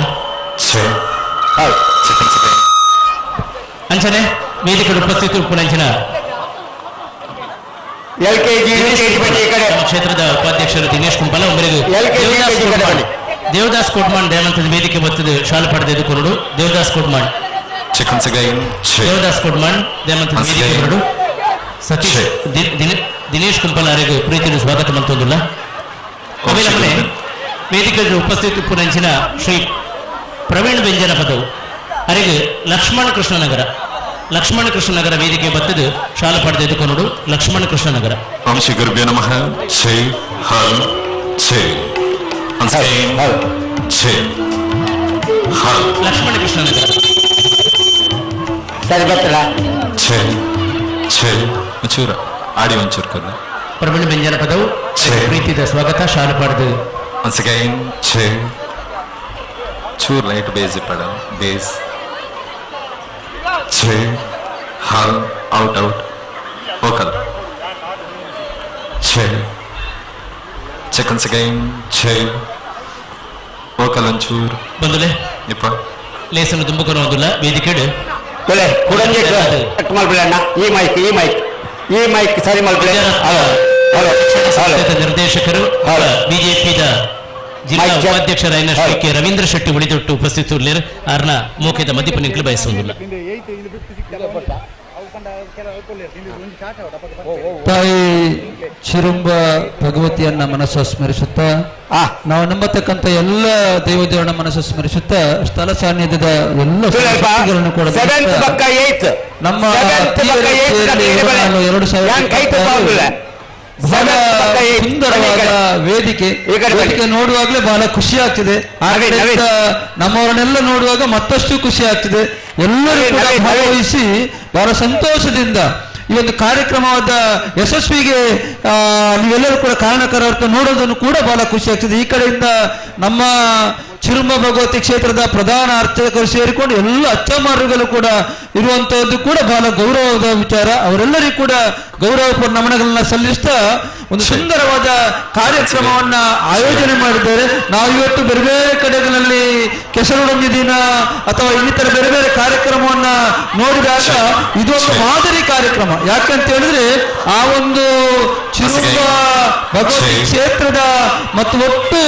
ಅಂಚನೆ ವೇದಿಕೆ ಉಪಸ್ಥಿತಿ ಉಪನಂಚನ LKG ಬನ್ನಿ ಈ ಕಡೆ ನಮ್ಮ ಕ್ಷೇತ್ರದ ಉಪಾಧ್ಯಕ್ಷರು ದಿನೇಶ್ ಕುಂಪಲ ಒಬ್ಬರಿಗೆ LKG ಕಡೆ ಬನ್ನಿ ದೇವದಾಸ್ ಕೋಟ್ಮಾನ್ ದಯಾನಂದ ವೇದಿಕೆ ಬರ್ತದೆ ಶಾಲೆ ಪಡೆದುಕೊಂಡು ದೇವದಾಸ್ ಕೋಟ್ಮಾನ್ ದೇವದಾಸ್ ಕೋಟ್ಮಾನ್ ದಯಾನಂದ ವೇದಿಕೆ ಬರಡು ಸತೀಶ್ ದಿನೇಶ್ ಕುಂಪಲ ಅವರಿಗೆ ಪ್ರೀತಿಯ ಸ್ವಾಗತ ಮಂತೊಂದುಲ್ಲ ಆಮೇಲೆ ವೇದಿಕೆ ಉಪಸ್ಥಿತಿ ಪುರಂಚಿನ ಶ್ರೀ ಪ್ರವೀಣ್ ವ್ಯಂಜನ ಪದವು ಅವರಿಗೆ ಲಕ್ಷ್ಮಣ ಕೃಷ್ಣನಗರ ವೇದಿಕೆ ಬರ್ತದೆ ಶಾಲೆ ಪಡೆದುಕೊಂಡು ಲಕ್ಷ್ಮಣ ಕೃಷ್ಣನಗರ ಓಂ ಶ್ರೀ ಗುರುಭ್ಯೋ ನಮಃ ಶ್ರೀ ಹಲ್ ಛೇ ಲಕ್ಷ್ಮಣ ಕೃಷ್ಣನಗರ ಸರಿ ಗೊತ್ತಲ್ಲ ಒಂಚೂರು ಆಡಿ ಒಂಚೂರು ಕದ ಪ್ರವೀಣ್ ವ್ಯಂಜನ ಪದವು ಪ್ರೀತಿಯ ಸ್ವಾಗತ ಶಾಲೆ ಪಡೆದು once again ಚೂರ್ ಲೈಟ್ ಬೇಸ್ ಪಡ ಬೇಸ್ ಹಲ್ ಔಟ್ ಓಕಲ್ ಚಿಕನ್ಸ್ ಗೈನ್ ಓಕಲ್ ಒಂಚೂರು ಬಂದುಲೆ ಇಪ್ಪ ಲೇಸನ್ನು ತುಂಬುಕೊಂಡು ಒಂದಿಲ್ಲ ವೇದಿಕೆ ಕುಡಂಜಿ ಕಟ್ ಮಲ್ಬಿಡಣ್ಣ ಈ ಮೈಕ್ ಸರಿ ಮಲ್ಬಿಡ ನಿರ್ದೇಶಕರು ಬಿಜೆಪಿದ ಜಿಲ್ಲಾ ಉಪಾಧ್ಯಕ್ಷರಾದ ಶ್ರೀ ಕೆ ರವೀಂದ್ರ ಶೆಟ್ಟಿ ಉಳಿದೊಟ್ಟು ಉಪಸ್ಥಿತರಿದ್ದಾರೆ ಅವ್ರನ್ನ ಮೋಕೆದ ಮದ್ಯಪ ನಿಂಕಲು ಬಯಸುವುದಿಲ್ಲ ತಾಯಿ ಚಿರುಂಬ ಭಗವತಿಯನ್ನ ಮನಸ್ಸು ಸ್ಮರಿಸುತ್ತಾ ನಾವು ನಂಬತಕ್ಕಂಥ ಎಲ್ಲ ದೇವದೇವರನ್ನ ಮನಸ್ಸು ಸ್ಮರಿಸುತ್ತಾ ಸ್ಥಳ ಸಾನ್ನಿಧ್ಯದ ಎಲ್ಲ ಶಕ್ತಿಗಳನ್ನು ಕೂಡ ನಮ್ಮ 2000 ಬಹಳ ಸುಂದರವಾದ ವೇದಿಕೆ ನೋಡುವಾಗಲೇ ಬಹಳ ಖುಷಿ ಆಗ್ತಿದೆ ನಮ್ಮವರನ್ನೆಲ್ಲ ನೋಡುವಾಗ ಮತ್ತಷ್ಟು ಖುಷಿ ಆಗ್ತಿದೆ ಎಲ್ಲರೂ ಕೂಡ ಭಾಗವಹಿಸಿ ಬಹಳ ಸಂತೋಷದಿಂದ ಈ ಒಂದು ಕಾರ್ಯಕ್ರಮವಾದ ಯಶಸ್ವಿಗೆ ನೀವೆಲ್ಲರೂ ಕೂಡ ಕಾರಣಕರ್ತ ನೋಡೋದನ್ನು ಕೂಡ ಬಹಳ ಖುಷಿ ಆಗ್ತದೆ ಈ ಕಡೆಯಿಂದ ನಮ್ಮ ಚಿರುಂಬ ಭಗವತಿ ಕ್ಷೇತ್ರದ ಪ್ರಧಾನ ಅರ್ಚಕರು ಸೇರಿಕೊಂಡು ಎಲ್ಲ ಅಚ್ಚಮಾರುಗಳು ಕೂಡ ಇರುವಂತಹದ್ದು ಕೂಡ ಬಹಳ ಗೌರವದ ವಿಚಾರ ಅವರೆಲ್ಲರಿಗೂ ಕೂಡ ಗೌರವ ನಮನಗಳನ್ನ ಸಲ್ಲಿಸ್ತಾ ಒಂದು ಸುಂದರವಾದ ಕಾರ್ಯಕ್ರಮವನ್ನ ಆಯೋಜನೆ ಮಾಡಿದ್ದಾರೆ ನಾವು ಇವತ್ತು ಬೇರೆ ಬೇರೆ ಕಡೆಗಳಲ್ಲಿ ಕೆಸರುಡಂಜಿ ದಿನ ಅಥವಾ ಇನ್ನಿತರ ಬೇರೆ ಬೇರೆ ಕಾರ್ಯಕ್ರಮವನ್ನ ನೋಡಿದಾಗ ಇದೊಂದು ಮಾದರಿ ಕಾರ್ಯಕ್ರಮ ಯಾಕಂತ ಹೇಳಿದ್ರೆ ಆ ಒಂದು ಚಿರುಂಬ ಭಗವತಿ ಕ್ಷೇತ್ರದ ಮತ್ತು ಒಟ್ಟು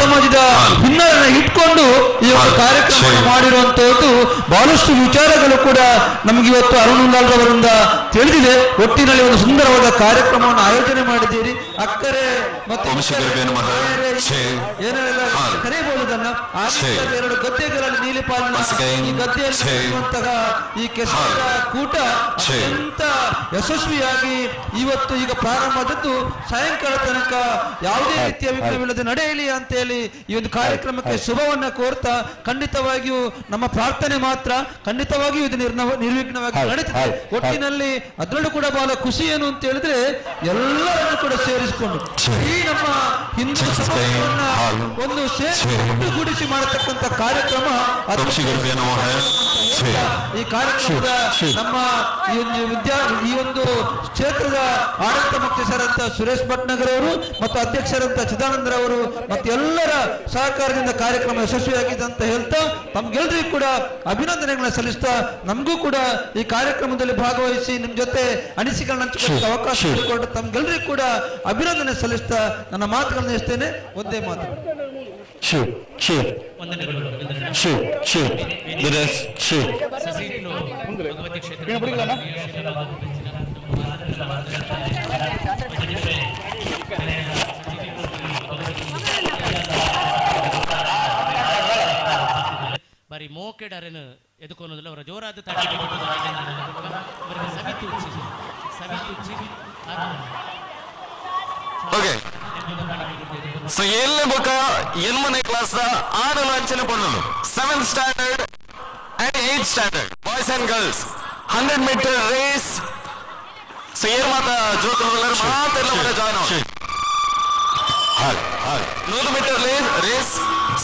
ಸಮಾಜದ ಹಿನ್ನೆಲೆಯನ್ನು ಇಟ್ಕೊಂಡು ಈ ಒಂದು ಕಾರ್ಯಕ್ರಮ ಮಾಡಿರುವಂತಹದ್ದು ಬಹಳಷ್ಟು ವಿಚಾರಗಳು ಕೂಡ ನಮಗೆ ಇವತ್ತು ಅರುಣ್ ರವರಿಂದ ತಿಳಿದಿದೆ ಒಟ್ಟಿನಲ್ಲಿ ಒಂದು ಸುಂದರವಾದ ಕಾರ್ಯಕ್ರಮವನ್ನು ಆಯೋಜನೆ ಮಾಡಿದ್ದೀರಿ ಅಕ್ಕರೆ ಮತ್ತು ಏನೆಲ್ಲ ಕರೆಯಬಹುದನ್ನ ಎರಡು ಗದ್ದೆಗಳಲ್ಲಿ ನೀಲಿ ಪಾಲನ ಈ ಗದ್ದೆಯಲ್ಲಿರುವಂತಹ ಈ ಕೆಸರ ಕೂಟ ಅತ್ಯಂತ ಯಶಸ್ವಿಯಾಗಿ ಇವತ್ತು ಈಗ ಪ್ರಾರಂಭವಾದದ್ದು ಸಾಯಂಕಾಲ ತನಕ ಯಾವುದೇ ರೀತಿಯ ವಿಘ್ನವಿಲ್ಲದೆ ನಡೆಯಲಿ ಅಂತ ಹೇಳಿ ಈ ಒಂದು ಕಾರ್ಯಕ್ರಮಕ್ಕೆ ಶುಭವನ್ನ ಕೋರ್ತಾ ಖಂಡಿತವಾಗಿಯೂ ನಮ್ಮ ಪ್ರಾರ್ಥನೆ ಮಾತ್ರ ಖಂಡಿತವಾಗಿಯೂ ಇದು ನಿರ್ವಿಘ್ನವಾಗಿ ನಡೀತದೆ ಒಟ್ಟಿನಲ್ಲಿ ಅದರಲ್ಲೂ ಕೂಡ ಬಹಳ ಖುಷಿ ಏನು ಅಂತ ಹೇಳಿದ್ರೆ ಎಲ್ಲರನ್ನು ಕೂಡ ಸೇರಿಸಿಕೊಂಡು ಈ ನಮ್ಮ ಹಿಂದೂ ಸಮಾಜವನ್ನ ಒಂದು ಒಟ್ಟುಗೂಡಿಸಿ ಮಾಡತಕ್ಕಂಥ ಕಾರ್ಯಕ್ರಮ ಈ ಕಾರ್ಯಕ್ರಮದ ನಮ್ಮ ಈ ಒಂದು ಕ್ಷೇತ್ರದ ಆಡಳಿತ ಮುಖ್ಯಸ್ಥರಂತ ಸುರೇಶ್ ಭಟ್ನಗರ್ ಅವರು ಮತ್ತು ಅಧ್ಯಕ್ಷರಂತ ಚಿದಾನಂದರವರು ಮತ್ತು ಎಲ್ಲರ ಸಹಕಾರದಿಂದ ಕಾರ್ಯಕ್ರಮ ಯಶಸ್ವಿಯಾಗಿದೆ ಅಂತ ಹೇಳ್ತಾ ತಮ್ಗೆಲ್ರಿಗೂ ಕೂಡ ಅಭಿನಂದನೆಗಳನ್ನ ಸಲ್ಲಿಸ್ತಾ ನಮಗೂ ಕೂಡ ಈ ಕಾರ್ಯಕ್ರಮದಲ್ಲಿ ಭಾಗವಹಿಸಿ ನಿಮ್ ಜೊತೆ ಅನಿಸಿಕೆಗಳನ್ನ ಹಂಚಿಕೊಳ್ಳಲು ಅವಕಾಶ ಮಾಡಿಕೊಂಡು ತಮ್ಗೆಲ್ರಿಗೂ ಕೂಡ ಅಭಿನಂದನೆ ಸಲ್ಲಿಸ್ತಾ ನನ್ನ ಮಾತುಗಳನ್ನ ಎಸ್ತೇನೆ ಒಂದೇ ಮಾತು ಬಾರಿ ಮೋಕೆಡರನ್ನು ಎದುಕೊಳ್ಳೋದಿಲ್ಲ ಅವರ ಜೋರಾದ ತಾಟಿ ಸೊ ಎಲ್ಲಿ ಬುಕ್ಕ ಎನ್ಮನೆ ಕ್ಲಾಸ್ ಆಡಲು ಅಂಚನೆ ಪೊಣ್ಣಲು 7th standard and 8th standard boys and girls 100 metre race ಸೇರ್ ಮಾತ ಜೋಕುಲರ್ ಮಾತ್ರ ಎಲ್ಲ ಜಾಯ್ನ್ ಆಗಿ 100 metre race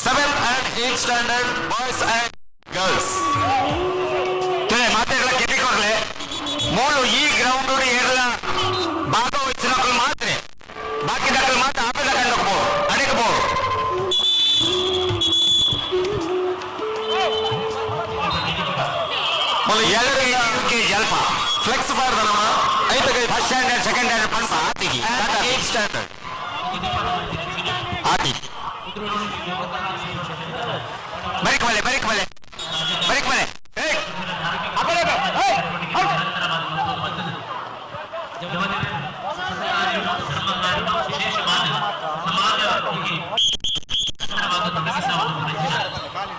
7th and 8th standard boys and girls ಮಾತೆಲ್ಲ ಕೆಟ್ಟಿಕೊಡ್ಲೆ ಮೂಲು ಈ ಗ್ರೌಂಡ್ ಏರಲ ಭಾಗವಹಿಸಿನ ಮಕ್ಕಳು ಮಾತ್ರ ಬಾಕಿ ಮಕ್ಕಳು ಮಾತ್ರ ಆಪದ ಅಡಕಬಹುದು ಜಲ್ಪ ಫ್ಲೆಕ್ಸ್ ಬಾರ್ದ ನಮ್ಮ ಐದಕ್ಕೆ ಫಸ್ಟ್ ಸ್ಟ್ಯಾಂಡರ್ಡ್ ಸೆಕೆಂಡ್ ಸ್ಟ್ಯಾಂಡರ್ಡ್ ಪಂಪ ಆತಿಗೆ 8th ಸ್ಟ್ಯಾಂಡರ್ಡ್ ಆತಿ ಬರಿಕ್ ಮಲೆ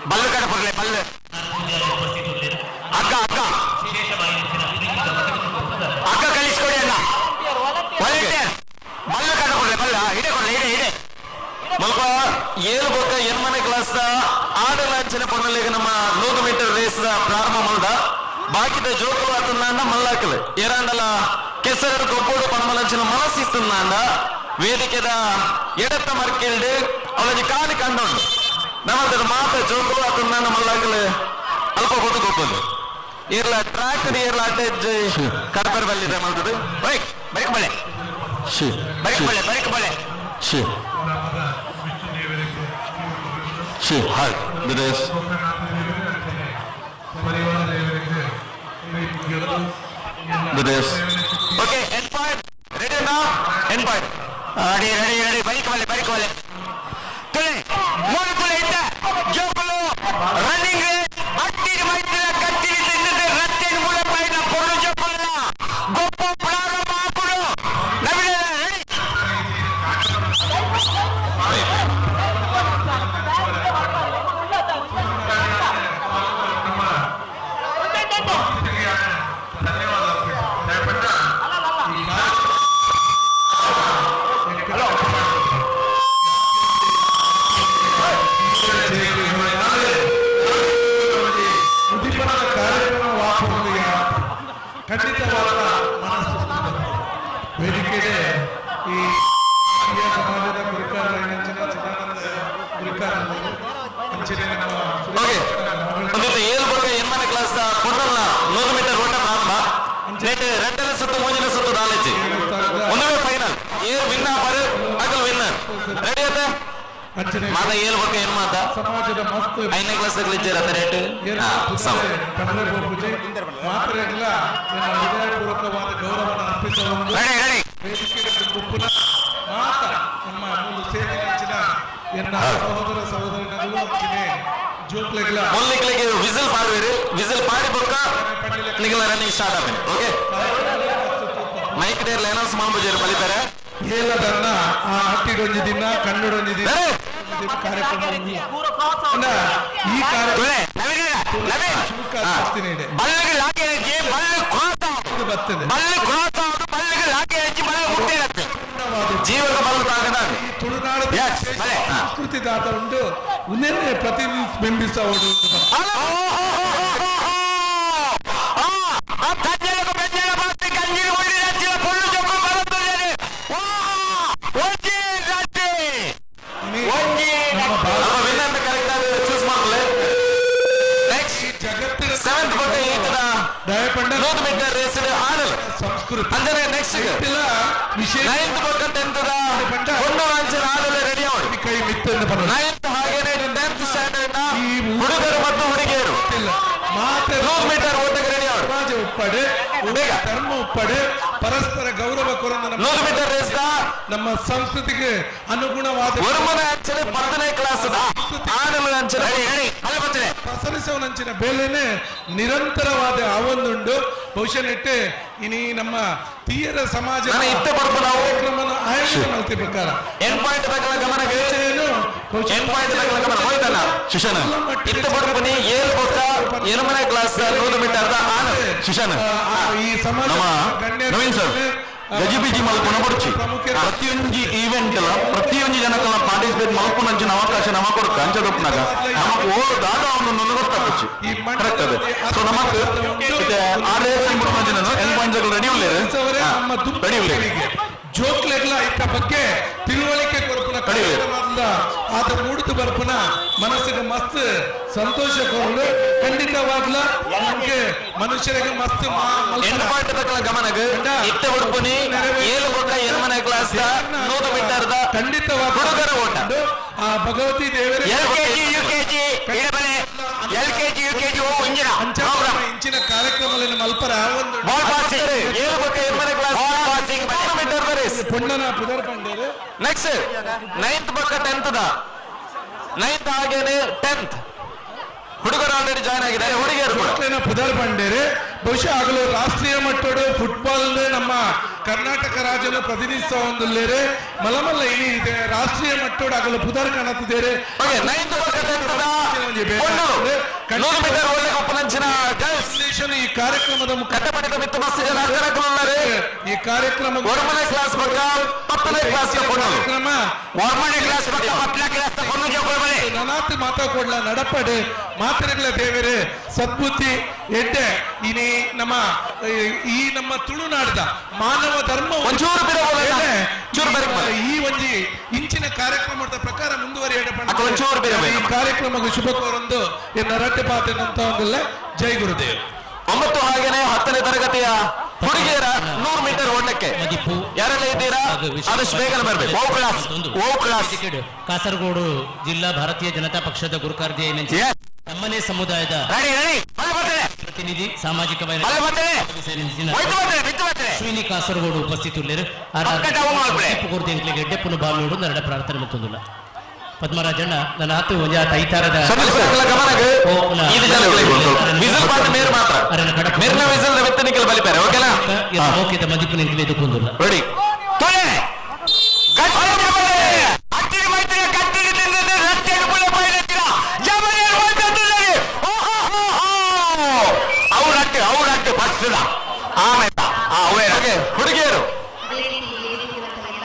ಬಲ್ಲು ಕಡೆ ಬರ್ಲೆ ಬಲ್ಲು ಅಕ್ಕ ಕಳಿಸ್ಕೊಡಿ ಅಣ್ಣ ವಾಲಂಟಿಯರ್ ಬಲ್ಲು ಕಡೆ ಕೊಡ್ಲೆ ಬಲ್ಲ ಇಡೆ ಮಲ್ಪ 7 ಬೊಕ್ಕ ಎನ್ಮನೆ ಕ್ಲಾಸ್ ಆಡಲಾಂಚನ ಪೊನ್ನಲೆಗೆ ನಮ್ಮ 100 ಮೀಟರ್ ರೇಸ್ ಪ್ರಾರಂಭ ಮಲ್ದ ಬಾಕಿದ ಜೋಕುಲು ಆತಂದಾಂಡ ಮಲ್ಲಾಕಲು ಏರಾಂಡಲ ಕೆಸರು ಕೊಪ್ಪೋಡು ಪನ್ಮಲಂಚಿನ ಮನಸ್ಸಿತ್ತಂದಾಂಡ ವೇದಿಕೆದ ಎಡತ್ತ ಮರ್ಕೆಲ್ಡು ಅವಳಿಗೆ ಕಾಲಿ ಕಂಡುಂಡು ನಮ್ಮದ ಮಾತ ಜೋಕುಲು ಆತಂದಾಂಡ ಮಲ್ಲಾಕಲು ಅಲ್ಪ ಹೊತ್ತು ಕೊಪ್ಪದು ಇರ್ಲ ಟ್ರ್ಯಾಕ್ ಇರ್ಲ ಅಟ್ಯಾಚ್ ಕಡಪರ್ ಬಲ್ಲಿದೆ ಮಲ್ತದು ಬೈಕ್ ಬಳೆ ಓಕೆ ಎಂಡ್ ಪಾಯಿಂಟ್ ರೆಡಿ ನಾ ಎಂಡ್ ಪಾಯಿಂಟ್ ರೆಡಿ ಬೈಕ್ ಬಲೆ ತುಳೆ ಮೂರು ತುಳೆ ಇದ್ದ ಜೋಕುಲು ರನ್ನಿಂಗ್ ರೇಸ್ ಅಟ್ಟಿನ ಮೈತ್ರಿಯ ಕಟ್ಟಿನ ತಿಂದಿದ್ದೆ ರತ್ತಿನ ಮೂಲ ಪೈನ ಪೊರು ಜೋಕುಲ ಗೊಪ್ಪ ಪ್ರಾರಂಭ ಹಾಕುಡು ನವಿಲೆ ರೆಡಿ ಖಂಡಿತವಾದ ಮನಸ್ಸು ವೇದಿಕೆಗೆ ಈ ಹಿರಿಯ ಸಮಾಜದ ಗುರಿಕಾರ ಚಿದಾನಂದ ಗುರಿಕಾರ ಎನ್ಮನೆ ಕ್ಲಾಸ್ ಪೊನ್ನಲ್ಲ 100 ಮೀಟರ್ ಓಟ ಪ್ರಾರಂಭ రెండవ సుత్తు మూడవ సుత్తు నాలెడ్జ్ ಒಂದವೇ ಫೈನಲ್ ಏರ್ ವಿನ್ ಆಪರ್ ಅಗಲ್ ವಿನ್ನರ್ ರೆಡಿ ಆತ ಮಾತ ಏಳು ಬಗ್ಗೆ ಏನು ಮಾತ ಸಮಾಜದ ಮಸ್ತ್ 5ನೇ ಕ್ಲಾಸ್ ದಲ್ಲಿ ಇದ್ದೀರಾ ರೇಟ್ ಕನ್ನಡ ಪೂಜೆ ಮಾತ್ರೆಲ್ಲ ಹೃದಯಪೂರ್ವಕವಾದ ಗೌರವವನ್ನು ಅರ್ಪಿಸುವ ರೆಡಿ ವೇದಿಕೆಗೆ ಗುಂಪುನ ಮಾತ ನಮ್ಮ ಮೂಲ ಸೇನೆ ನೆಚ್ಚಿನ ಎಲ್ಲ ಸಹೋದರ ಸಹೋದರಿಗಳು ಅಂಚಿನೆ ಜೋಕ್ಲೆಗಳ ಮೊಲ್ಲಿಗಳಿಗೆ ವಿಸಿಲ್ ಪಾಡುವಿರಿ ವಿಸಿಲ್ ಪಾಡಿ ಬೊಕ್ಕ ನಿಗಲ ರನ್ನಿಂಗ್ ಸ್ಟಾರ್ಟ್ ಆಗಿದೆ ಓಕೆ ಮೈಕ್ ದೇರ್ ಅನೌನ್ಸ್ ಮಾಡ್ಬೋಜರು ಬಲಿತಾರೆ ಹೇಳದನ್ನ ಆ ಹಟ್ಟಿಡೊಂದು ದಿನ ಕನ್ನಡೊಂದು ದಿನ ಕಾರ್ಯಕ್ರಮ ಈ ಕಾರ್ಯಕ್ರಮ ಬಲ್ಲಿಗೆ ಲಾಕೆ ಹಚ್ಚಿ ಬಲ್ಲು ಕ್ರಾಸ್ ಬರ್ತದೆ ಬಲ್ಲು ಕ್ರಾಸ್ ಆಗೋದು ಬಲ್ಲಿಗೆ ಲಾಕೆ ಹಚ್ಚಿ ಬಲ್ಲು ಮುಟ್ಟೇರುತ್ತೆ ಜೀವದ ಬಲ್ಲು ತಾಗದ ತುಳುನಾಡು ಸಂಸ್ಕೃತಿ ದಾತ ಉಂಟು ಉನ್ನೆನ್ನೆ ಪ್ರತಿಬಿಂಬಿಸುವ ಜಗತ್ತಿನ 7th ಬಗ್ಗೆ ಈತದ ದಯಪಂಡ 100 ಮೀಟರ್ ರೇಸ್ ಆಡಲು ಸಂಸ್ಕೃತಿ ಅಂದರೆ ನೆಕ್ಸ್ಟ್ ವಿಶೇಷ 9th ಬಗ್ಗೆ 10th ಒಂದು ವಂಚನ ಆಡಲು ರೆಡಿ ಆಗಿ ಕೈ ಮಿತ್ತನ್ನು ಬರೋದು 9th ಹಾಗೇನೆ 10th ಸ್ಟ್ಯಾಂಡರ್ಡ್ ನ ಹುಡುಗರು ಮತ್ತು ಹುಡುಗಿಯರು ಮಾತೆ 100 ಮೀಟರ್ ಓಟಕ್ಕೆ ರೆಡಿ ಆಗಿ ಸಮಾಜ ಉಪ್ಪಡೆ ಧರ್ಮ ಉಪ್ಪಡೆ ಪರಸ್ಪರ ಗೌರವ ಕೊರೊಂದು 100 ಮೀಟರ್ ರೇಸ್ ನಮ್ಮ ಸಂಸ್ಕೃತಿಗೆ ಅನುಗುಣವಾದ ಒರ್ಮನ ಅಂಚನೆ 10ನೇ ಕ್ಲಾಸ್ ಆಡಲು ಅಂಚನೆ ರೆಡಿ ಅಲ್ಲ ಬರ್ತೀನಿ ಪ್ರಸರಿಸುವಂಚಿನ ಬೇಲೆನೆ ನಿರಂತರವಾದ ಆವೊಂದುಂಡು ಬಹುಶಃ ನೆಟ್ಟೆ ಇನಿ ನಮ್ಮ ತೀಯರ ಸಮಾಜ ಇತ್ತ ಬರ್ಬು ನಾವು ಕಾರ್ಯಕ್ರಮವನ್ನು ಆಯೋಜನೆ ಮಾಡ್ತೀವಿ ಪ್ರಕಾರ ಎಂಡ್ ಪಾಯಿಂಟ್ ಬೇಕಲ್ಲ ಗಮನಕ್ಕೆ ಎಂಡ್ ಪಾಯಿಂಟ್ ಬೇಕಲ್ಲ ಗಮನ ಹೋಯ್ತಲ್ಲ ಶಿಶನ ಇತ್ತ ಬರ್ಬನಿ ಏಳು ಬೊಕ್ಕ ಎನ್ಮನೆ ಕ್ಲಾಸ್ 100 ಮೀಟರ್ ಆನ ಶಿಶನ ಈ ಸಮಾಜ ನವೀನ್ ಸರ್ ಗಜಿಬಿಜಿ ಮಲ್ಪುನ ಬುಡ್ಚಿ ಪ್ರತಿಯೊಂದು ಈವೆಂಟ್ ಪ್ರತಿಯೊಂದು ಜನಕ್ಕೆ ಪಾರ್ಟಿಸಿಪೇಟ್ ಮಲ್ಪುನಂಚಿನ ಅವಕಾಶ ನಮ ಕೊಡ್ಕ ಅಂಚದೊಪ್ಪನಾಗ ನಮಕ್ ಓ ದಾದ ಅವನು ಗೊತ್ತಾಗ್ಬಿಚ್ಚಿ ಕರೆಕ್ಟ್ ಅದೇ ಸೊ ನಮಕ್ ರೆಡಿ ಜೋಕ್ಲೆಗ್ಲ ಇತ್ತ ಬಗ್ಗೆ ತಿಳುವಳಿಕೆ ಕೊರಪುನ ಕಾರ್ಯಕ್ರಮದಿಂದ ಆತ ಮೂಡಿದು ಬರ್ಪುನ ಮನಸ್ಸಿಗೆ ಮಸ್ತ್ ಸಂತೋಷ ಕೊರಲು ಖಂಡಿತವಾಗ್ಲ ನಮ್ಗೆ ಮನುಷ್ಯರಿಗೆ ಮಸ್ತ್ ಗಮನಗ ಇತ್ತ ಹುಡುಪನಿ ಏಳು ಬೊಕ್ಕ ಎಲ್ಮನೆ ಕ್ಲಾಸ್ 100 ಮೀಟರ್ದ ಖಂಡಿತವಾದ ಹುಡುಗರ ಓಟ ಆ ಭಗವತಿ ದೇವರ LKG UKG ಇಂಚಿನ ಕಾರ್ಯಕ್ರಮಗಳನ್ನು ಮಲ್ಪರ ಒಂದು ಪುಣ್ಣನ ಪುದರ್ ಪಂಡೇರು ನೆಕ್ಸ್ಟ್ 9th ಬೊಕ್ಕ 10th ದ 9th ಹಾಗೇನೆ 10th ಹುಡುಗರು ಆಲ್ರೆಡಿ ಜಾಯ್ನ್ ಆಗಿದ್ದಾರೆ ಹುಡುಗಿಯರು ಕೂಡ ಪುದರ್ ಪಂಡೇರು ಬಹುಶಃ ಆಗಲು ರಾಷ್ಟ್ರೀಯ ಮಟ್ಟದ ಫುಟ್ಬಾಲ್ ನಮ್ಮ ಕರ್ನಾಟಕ ರಾಜ್ಯನ ಪ್ರತಿನಿಧಿಸುವ ಒಂದುಲ್ಲೇರೆ ಮಲಮಲ್ಲ ಇಲ್ಲಿ ಇದೆ ರಾಷ್ಟ್ರೀಯ ಮಟ್ಟದ ಆಗಲು ಪುದರ್ ಕಾಣುತ್ತಿದ್ದಾರೆ ಈ ಕಾರ್ಯಕ್ರಮದ ಕಟ್ಟಪಡಿತ ಮಿತ್ತ ಮಸ್ತ್ ಜನ ಈ ಕಾರ್ಯಕ್ರಮ ಕ್ಲಾಸ್ ಬಗ್ಗೆ 10ನೇ ಕ್ಲಾಸ್ ಕಾರ್ಯಕ್ರಮ ಕ್ಲಾಸ್ ಬಗ್ಗೆ 10ನೇ ಕ್ಲಾಸ್ ನನಾತ್ ಮಾತಾಡ್ಕೊಡ್ಲ ನಡಪಡೆ ಮಾತರೆಗಳ ದೇವರೇ ಸದ್ಬುದ್ಧಿ ಎಡ್ಡೆ ಇನಿ ನಮ್ಮ ತುಳುನಾಡದ ಮಾನವ ಧರ್ಮ ಈ ಒಂಜಿ ಇಂಚಿನ ಕಾರ್ಯಕ್ರಮದ ಪ್ರಕಾರ ಮುಂದುವರಿಯಡೆ ಈ ಕಾರ್ಯಕ್ರಮಕ್ಕೆ ಶುಭ ಕೋರೊಂದು ಎನ್ನ ರಟ್ಟೆ ಪಾತೆನಂತ ಒಂದಿಲ್ಲ ಜೈ ಗುರುದೇವ್ 9 ಹಾಗೇನೆ 10ನೇ ತರಗತಿಯ ಹುಡುಗಿಯರ 100 ಮೀಟರ್ ಓಟಕ್ಕೆ ಯಾರೆಲ್ಲ ಇದ್ದೀರಾ ಆದಷ್ಟು ಬೇಗನೆ ಬರಬೇಕು ಓ ಕ್ಲಾಸ್ ಕಾಸರಗೋಡು ಜಿಲ್ಲಾ ಭಾರತೀಯ ಜನತಾ ಪಕ್ಷದ ಗುರುಕಾರ್ಯ ನಮ್ಮನೆ ಸಮುದಾಯದ ಪ್ರತಿನಿಧಿ ಸಾಮಾಜಿಕ ಶ್ರೀನಿ ಕಾಸರಗೋಡು ಉಪಸ್ಥಿತುಳ್ಳರು ಗೆಡ್ಡೆ ಪುನಃ ಬಾಲ್ನೋಡು ನರಡ ಪ್ರಾರ್ಥನೆ ಮತ್ತೊಂದಿಲ್ಲ ಪದ್ಮರಾಜಣ್ಣ ನನ್ನ ಹತ್ತು ಒಂಜ ತೈತಾರದ ಮೋಕಿದ ಮದಿಪು ನಿಂಕಲೆ ಎದುಕೊಂದಿಲ್ಲ ಹುಡುಗಿಯರು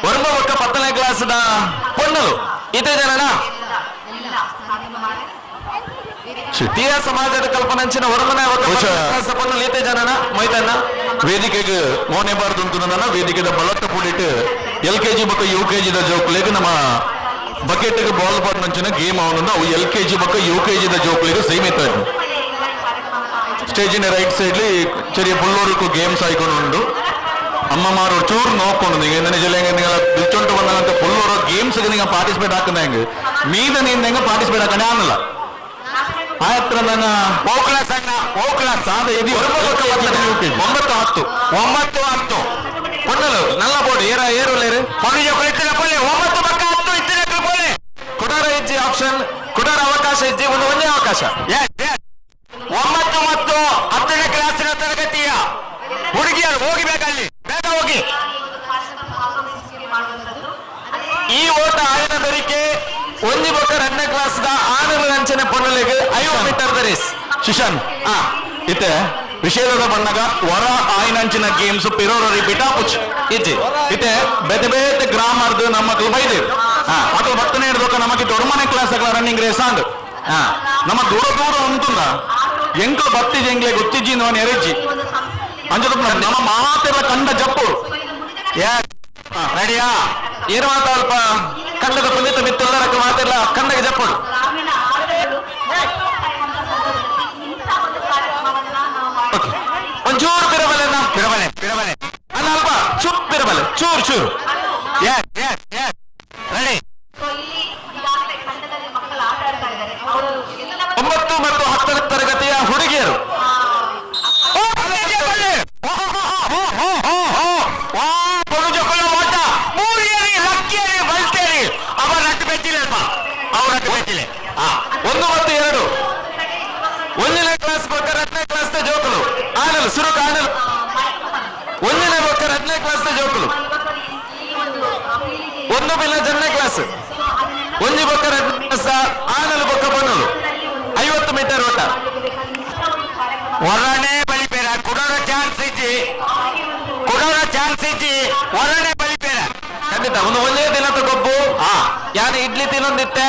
ಒರ್ಮ ಒಕ್ಕ 10ನೇ ಕ್ಲಾಸ್ ಪೊನ್ನಲು ಇದೇ ಜನನ ತೀಯ ಸಮಾಜದ ಕಲ್ಪನಂಚಿನ ಹೊರಮನೆ ಪೊನ್ನಲು ಇದೇ ಜನನ ಮೈದಾನ ವೇದಿಕೆಗೆ ಮೋನೆ ಬಾರ್ದು ಅಂತ ವೇದಿಕೆದ ಬಲತ್ತ ಕೂಡಿಟ್ಟು LKG ಬಕ್ಕ UKG ಜೋಕ್ಲಿಗೆ ನಮ್ಮ ಬಕೆಟ್ಗೆ ಬಾಲ್ ಬಾರ್ನಂಚಿನ ಗೇಮ್ ಅವನನ್ನು ಅವು LKG ಬಕ್ಕ UKG ಜೋಕ್ಲಿಗೆ ಸೀಮಿತ ಸ್ಟೇಜಿನ ರೈಟ್ ಸೈಡ್ಲಿ ചെറിയ പിള്ളേർക്ക് ഗെയിംസ് ആയിക്കൊണ്ടുണ്ട് അമ്മമാർ ചൂറ് നോക്കുന്നു നിങ്ങൾ നിങ്ങൾ വിളിച്ചോണ്ട് വന്നങ്ങനത്തെ പിള്ളേർ ഗെയിംസ് നിങ്ങൾ പാർട്ടിസിപ്പേറ്റ് ആക്കുന്നെങ്കിൽ മീത നിങ്ങൾ പാർട്ടിസിപ്പേറ്റ് ആക്കാനാണല്ല ಆ ಹತ್ರ ನನ್ನ ಓ ಕ್ಲಾಸ್ ಅದೇ ಇದು 9 ಪೊನ್ನಲು ನಲ್ಲ ಬೋರ್ಡ್ ಏರು ಕೊಡಾರ ಇಜ್ಜಿ ಆಪ್ಷನ್ ಕೊಡಾರ ಅವಕಾಶ ಇಜ್ಜಿ ಒಂದೇ ಅವಕಾಶ 9 ಮತ್ತು 10ನೇ ಕ್ಲಾಸಿನ ತರಗತಿಯ ಹುಡುಗಿಯರು ಹೋಗಿಬೇಕಲ್ಲಿ ಬೇಗ ಹೋಗಿ ಈ ಓಟ ಆಯನ ಬೆರಿಕೆ ಒಂಜಿ ಬೊಕ್ಕ 2ನೇ ಕ್ಲಾಸ್ ಆನರ ಅಂಚನೆ ಪೊನ್ನಲೆಗೆ 50 ಮೀಟರ್ ರೇಸ್ ಶಿಶನ್ ಇತ್ತೆ ವಿಷಯದ ಬಣ್ಣಗ ಹೊರ ಆಯ್ನಂಚಿನ ಗೇಮ್ಸ್ ಪಿರೋರಿ ಬಿಟಾಪುಚ್ ಇಜ್ಜಿ ಇತ್ತೆ ಬೇತೆ ಬೇತೆ ಗ್ರಾಮರ್ದು ನಮ್ಮ ಮಕ್ಕಳು ಬೈದು ಮಕ್ಕಳು 10ನೇ ಹಿಡಿದೋಕ ನಮಗೆ ದೊಡ್ಡಮನೆ ಕ್ಲಾಸ್ ರನ್ನಿಂಗ್ ರೇಸ್ ಅಂದ್ ನಮ್ಮ ದೂರ ಉಂಟುಂದ ಎಂಕಲು ಬತ್ತಿಜಿ ಎಂಗ್ಲೆ ಗೊತ್ತಿಜ್ಜಿ ಅವನು ಎರೆಜ್ಜಿ ಅಂಜದ ನಮ್ಮ ಮಾತೆಲ್ಲ ಕಂಡ ಜಪ್ಪು ರೆಡಿಯಾ ಏನು ಮಾತಾಡಲ್ಪ ಕಂಡದ ಪುಂಜಿತ ಮಿತ್ತುಲ್ಲರಕ್ಕೆ ಮಾತೆಲ್ಲ ಕಂಡಗೆ ಜಪ್ಪುಡು ಒಂಚೂರು ಪಿರಬಲೆ ಅಲ್ಲ ಅಲ್ಪ ಚುಪ್ ಪಿರಬಲೆ ಚೂರು ರೆಡಿ 9 ಮತ್ತು 10ನೇ ತರಗತಿಯ ಹುಡುಗಿಯರು ಒಂದು ಮತ್ತು 2 ಒಂದನೇ ಕ್ಲಾಸ್ ಬೊಕ್ಕ 2ನೇ ಕ್ಲಾಸ್ ಜೋಕಲು ಆನಲು ಸುರು ಕಾಣಲು ಒಂದನೇ ಬೊಕ್ಕ 2ನೇ ಕ್ಲಾಸ್ ಜೋಕಲು ಒಂದು ಬಿಲ್ಲ 2ನೇ ಕ್ಲಾಸ್ ಒಂಜಿ ಬೊಕ್ಕ 2ನೇ ಕ್ಲಾಸ್ ಆನಲು ಬೊಕ್ಕ ಬನ್ನಲು 50 ಮೀಟರ್ ಓಟ ಹೊರನೇ ಬಲಿಪೇರ ಕೊಡೋರ ಚಾನ್ಸ್ ಇಜ್ಜಿ ಗೊತ್ತಾಯ್ತ ಒಂದು ಒಂದೇ ದಿನದ ಗೊಬ್ಬು ಯಾರು ಇಡ್ಲಿ ತಿನ್ನೊಂದಿತ್ತೆ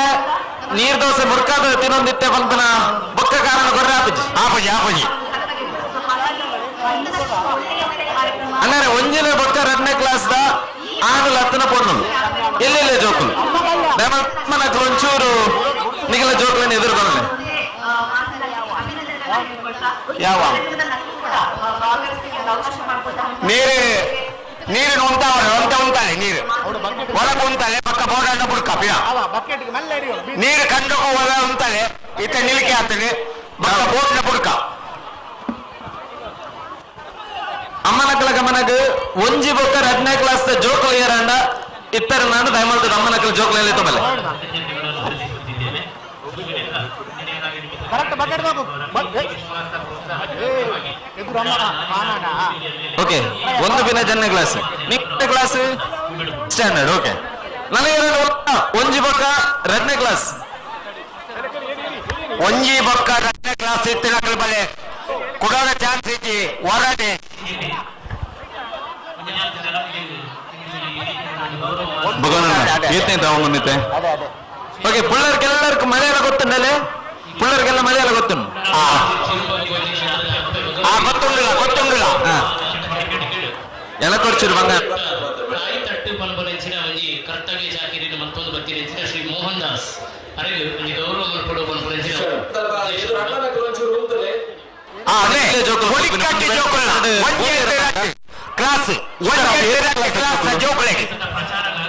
ನೀರ್ ದೋಸೆ ಮುರ್ಕಾದ ತಿನ್ನೊಂದಿತ್ತೆ ಬಂತನ ಬೊಕ್ಕ ಕಾರಣ ಕೊರ್ರೆ ಆಪಜಿ ಆಪಜಿ ಆಪಜಿ ಅಣ್ಣಾರೆ ಒಂಜಿನ ಬೊಕ್ಕ 2ನೇ ಕ್ಲಾಸ್ದ ಆಂಗ್ಲ 10ನ ಪೊಣ್ಣು ಎಲ್ಲೆಲ್ಲ ಜೋಕುಲು మనకు ಒಂಚೂರು ನಿಗಲ ಜೋಕುలను ಎದುರುಗೊಳ್ಳೆ ಯಾವ ನೀರು ಉಂಟಾಳೆ ನೀರು ಒಳಗೆ ಉಂಟಾಳೆ ಪಕ್ಕ ಬೋಡಣ್ಣ ಬುಡ್ಕ ನೀರು ಕಂಡು ಒಳ ಉಂಟಾಳೆ ಇತ್ತ ನಿಲಿಕೆ ಆಗ್ತದೆ ಪಕ್ಕ ಬೋಟ್ನ ಬುಡ್ಕ ಅಮ್ಮನಕ್ಕಲ ಗಮನಕ್ಕೆ ಒಂಜಿ ಬೊಕ್ಕ 2ನೇ ಕ್ಲಾಸ್ ಜೋಕುಲು ಏರಂಡ ಇತ್ತರ ನಾನು ದಯಮಾಡಿ ಅಮ್ಮನಕ್ಕಲ ಜೋಕುಲಲ್ಲಿ ತೊಗೊಳ್ಳೆ ಓಕೆ ಒಂದು ದಿನ 2ನೇ ಕ್ಲಾಸ್ 2ನೇ ಕ್ಲಾಸ್ ಸ್ಟ್ಯಾಂಡರ್ಡ್ ಓಕೆ ನನಗೆ ಒಂಜಿ ಬೊಕ್ಕ 2ನೇ ಕ್ಲಾಸ್ ಒಂಜಿ ಬೊಕ್ಕ 2ನೇ ಕ್ಲಾಸ್ ಇತ್ತಿನ ಬಲೆ ಕೊಡೋದ ಚಾನ್ಸ್ ಐತಿ ಹೋರಾಟೆ ಓಕೆ ಪುಳ್ಳರ್ಗೆಲ್ಲರಿಗೂ ಮಳೆ ಎಲ್ಲ ಗೊತ್ತುಂಡಲೆ ಪುಳ್ಳರ್ಗೆಲ್ಲ ಮಳೆ ಎಲ್ಲ ಗೊತ್ತುಂಡು ಗೊತ್ತುಂಡಿಲ್ಲ ಎಲ್ಲ ಕೊಡ್ಸಿರು ಬಂಗಾರ ತಟ್ಟು ಪನ್ಪನೆಂಚಿನ ಒಂಜಿ ಕರ್ತವ್ಯ ಚಾಕಿರಿನ ಮತ್ತೊಂದು ಬತ್ತಿನೆಂಚಿನ ಶ್ರೀ ಮೋಹನ್ ದಾಸ್ ಅರೆಗೆ ಒಂಜಿ ಗೌರವ ಮಲ್ಪಡು ಪನ್ಪನೆಂಚಿನ ಕ್ಲಾಸ್ ಜೋಕುಲೆಗೆ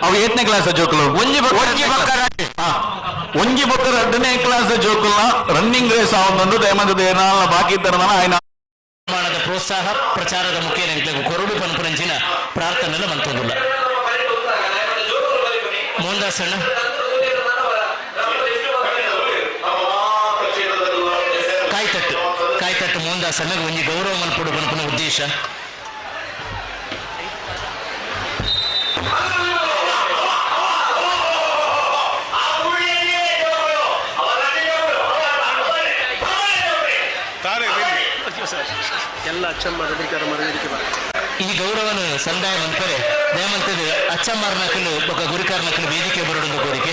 ಅವು 8ನೇ ಕ್ಲಾಸ್ ಜೋಕುಲು ಒಂಜಿ ಬೊಕ್ಕ 2ನೇ ಕ್ಲಾಸ್ ಜೋಕುಲ್ನ ರನ್ನಿಂಗ್ ರೇಸ್ ಆವೊಂದು ದಯಮಂದು ದೇನಾಲ ಬಾಕಿ ತರನ ఆయన ನಿರ್ಮಾಣದ ಪ್ರೋತ್ಸಾಹ ಪ್ರಚಾರದ ಮುಖೇನ ಕೊರಡು ಪನ್ಪನೆಂಚಿನ ಪ್ರಾರ್ಥನೆಲ್ಲ ಮಂತೊಂದುಲ್ಲ ಮೋಹನ್ ದಾಸ್ ಅಣ್ಣ ಕಾಯ್ತಟ್ಟು ಮೋಹನ್ ದಾಸ್ ಅಣ್ಣಗೆ ಒಂಜಿ ಗೌರವ ಮಲ್ಪಡು ಪನ್ಪನ ಉದ್ದೇಶ ಈ ಗೌರವನ ಸಂದಾಯ ಮನ್ಪರೆ ದಯಮಂತದ ಅಚ್ಚಮ್ಮಾರ್ನಕಲು ಬೊಕ ಗುರಿಕಾರ್ನಕಲು ವೇದಿಕೆ ಬರೋಡು ಕೋರಿಕೆ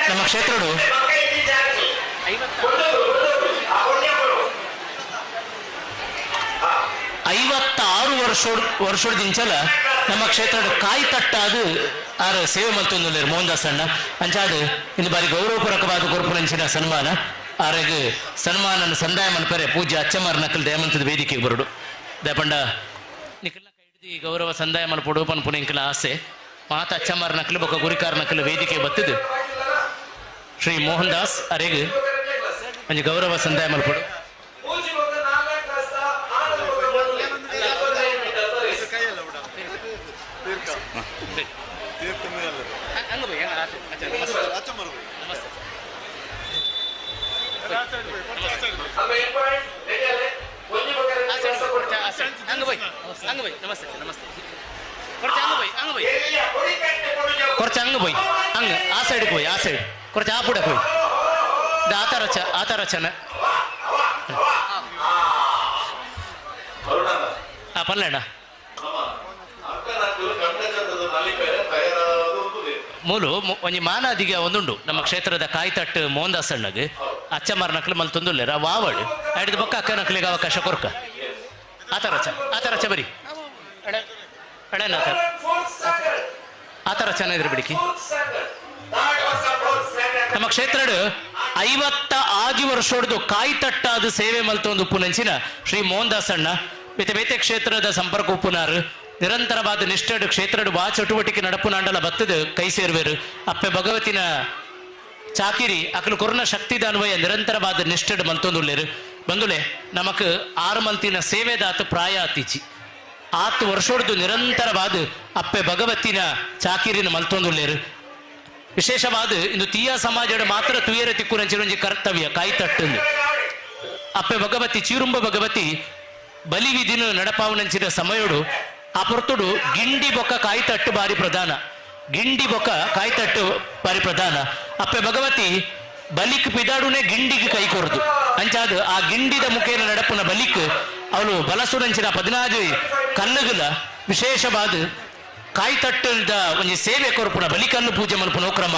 ನಮ್ಮ ಕ್ಷೇತ್ರಡು 56 ವರ್ಷದಿಂಚಲ ನಮ್ಮ ಕ್ಷೇತ್ರದ ಕಾಯಿ ತಟ್ಟಾದು ಆರ ಸೇವೆ ಮಲ್ತೊಂದು ಮೋಹನ್ ದಾಸ್ ಅಣ್ಣ ಅಂಚಾದು ಇನ್ನು ಬಾರಿ ಗೌರವಪೂರ್ವಕವಾದ ಕೊರ್ಪುರಂಚಿನ ಸನ್ಮಾನ ಆರೆಗೆ ಸನ್ಮಾನ ಸಂದಾಯ ಮನ್ಪರೆ ಪೂಜ್ಯ ಅಚ್ಚಮ್ಮಾರ್ ನಕಲ್ ದಯಮಂತದ ವೇದಿಕೆಗೆ ಬರಡು ದಯಪಂಡ ನಿಖಲ್ನ ಕೈಡಿದಿ ಗೌರವ ಸಂದಾಯ ಮಲ್ಪಡು ಪನ್ಪುನ ಇಂಕಲ ಆಸೆ ಮಾತ ಅಚ್ಚಮ್ಮಾರ್ ನಕಲು ಬೊಕ ಗುರಿಕಾರ್ ನಕಲು ವೇದಿಕೆ ಬತ್ತದು ಶ್ರೀ ಮೋಹನ್ ದಾಸ್ ಅರೆಗೆ ಒಂಜಿ ಗೌರವ ಸಂದಾಯ ಮಲ್ಪಡು കുറച്ച് അങ്ങ് പോയി അങ്ങ് ആ സൈഡിൽ പോയി ആ സൈഡ് കുറച്ച് ആ കൂടെ പോയി ആത്തറച്ചന ആ പല്ലേണ്ട ಮೂಲು ಒಂಜಿ ಮಾನಾದಿಗೆ ಒಂದುಂಡು ನಮ್ಮ ಕ್ಷೇತ್ರದ ಕಾಯ್ತಟ್ಟು ಮೋಹನ್ ದಾಸ್ ಅಣ್ಣಗೆ ಅಚ್ಚಮ್ಮಾರ್ ನಕಲು ಮಲ್ತೊಂದುಲ್ಲೇರ ವಾವಳು ಹಿಡಿದು ಬೊಕ್ಕ ಅಕ್ಕ ನಕಲಿಗೆ ಅವಕಾಶ ಕೊರ್ಕ ಆತರಚ ಬರಿ ಆತರ ಚೆನ್ನಾಗಿದ್ರೆ ಬಿಡಿಕಿ ನಮ್ಮ ಕ್ಷೇತ್ರಡು 56 ವರ್ಷೋಡ್ದು ಕಾಯಿ ತಟ್ಟಾದು ಸೇವೆ ಮಲ್ತೊಂದು ಉಪ್ಪುನಂಚಿನ ಶ್ರೀ ಮೋಹನ್ ದಾಸ್ ಅಣ್ಣ ಬೇತೆ ಬೇತೆ ಕ್ಷೇತ್ರದ ಸಂಪರ್ಕ ಉಪ್ಪುನಾರು ನಿರಂತರವಾದ ನಿಷ್ಠಡು ಕ್ಷೇತ್ರಡು ಬಾ ಚಟುವಟಿಕೆ ನಡಪುನಾಂಡಲ ಬತ್ತದು ಕೈ ಸೇರ್ವೇರು ಅಪ್ಪೆ ಭಗವತಿನ ಚಾಕಿರಿ ಅಕಲು ಕೊರೋನಾ ಶಕ್ತಿದ ಅನ್ವಯ ನಿರಂತರವಾದ ನಿಷ್ಠಡು ಮಲ್ತೊಂದುಳ್ಳೇರು ಬಂದುಲೆ ನಮಕ್ 6 ಮಂತಿನ ಸೇವೆದಾತು ಪ್ರಾಯ ಆತಿಚಿ 8 ವರ್ಷೋಡ್ದು ನಿರಂತರವಾದ ಅಪ್ಪೆ ಭಗವತಿನ ಚಾಕಿರಿನ ಮಲ್ತೊಂದುಳ್ಳೇರು ವಿಶೇಷವಾದ ಇಂದು ತೀಯ ಸಮಾಜದ ಮಾತ್ರ ತುಯರ ತಿಕ್ಕುರಂಚಿನ ಕರ್ತವ್ಯ ಕಾಯಿ ತಟ್ಟುಂದು ಅಪ್ಪೆ ಭಗವತಿ ಚೀರುಂಬ ಭಗವತಿ ಬಲಿವಿದಿನ ನಡಪಾವನಂಚಿನ ಸಮಯೋಡು ಆ ಪೊರ್ತುಡು ಗಿಂಡಿ ಬೊಕ್ಕ ಕಾಯಿ ತಟ್ಟು ಬಾರಿ ಪ್ರಧಾನ ಗಿಂಡಿ ಬೊಕ್ಕ ಕಾಯಿ ತಟ್ಟು ಬಾರಿ ಪ್ರಧಾನ ಅಪ್ಪೆ ಭಗವತಿ ಬಲಿಕ್ ಪಿದಾಡುನೆ ಗಿಂಡಿಗೆ ಕೈ ಕೊರದು ಅಂಚಾದ ಆ ಗಿಂಡಿದ ಮುಖೇನ ನಡಪುನ ಬಲಿಕ್ ಅವಳು ಬಲಸುರಂಚಿನ 14 ಕಲ್ಲುಗಳ ವಿಶೇಷವಾದ ಕಾಯ್ತಟ್ಟದ ಒಂದು ಸೇವೆ ಕೊರಪುನ ಬಲಿಕಲ್ಲು ಪೂಜೆ ಮಲ್ಪುನ ಕ್ರಮ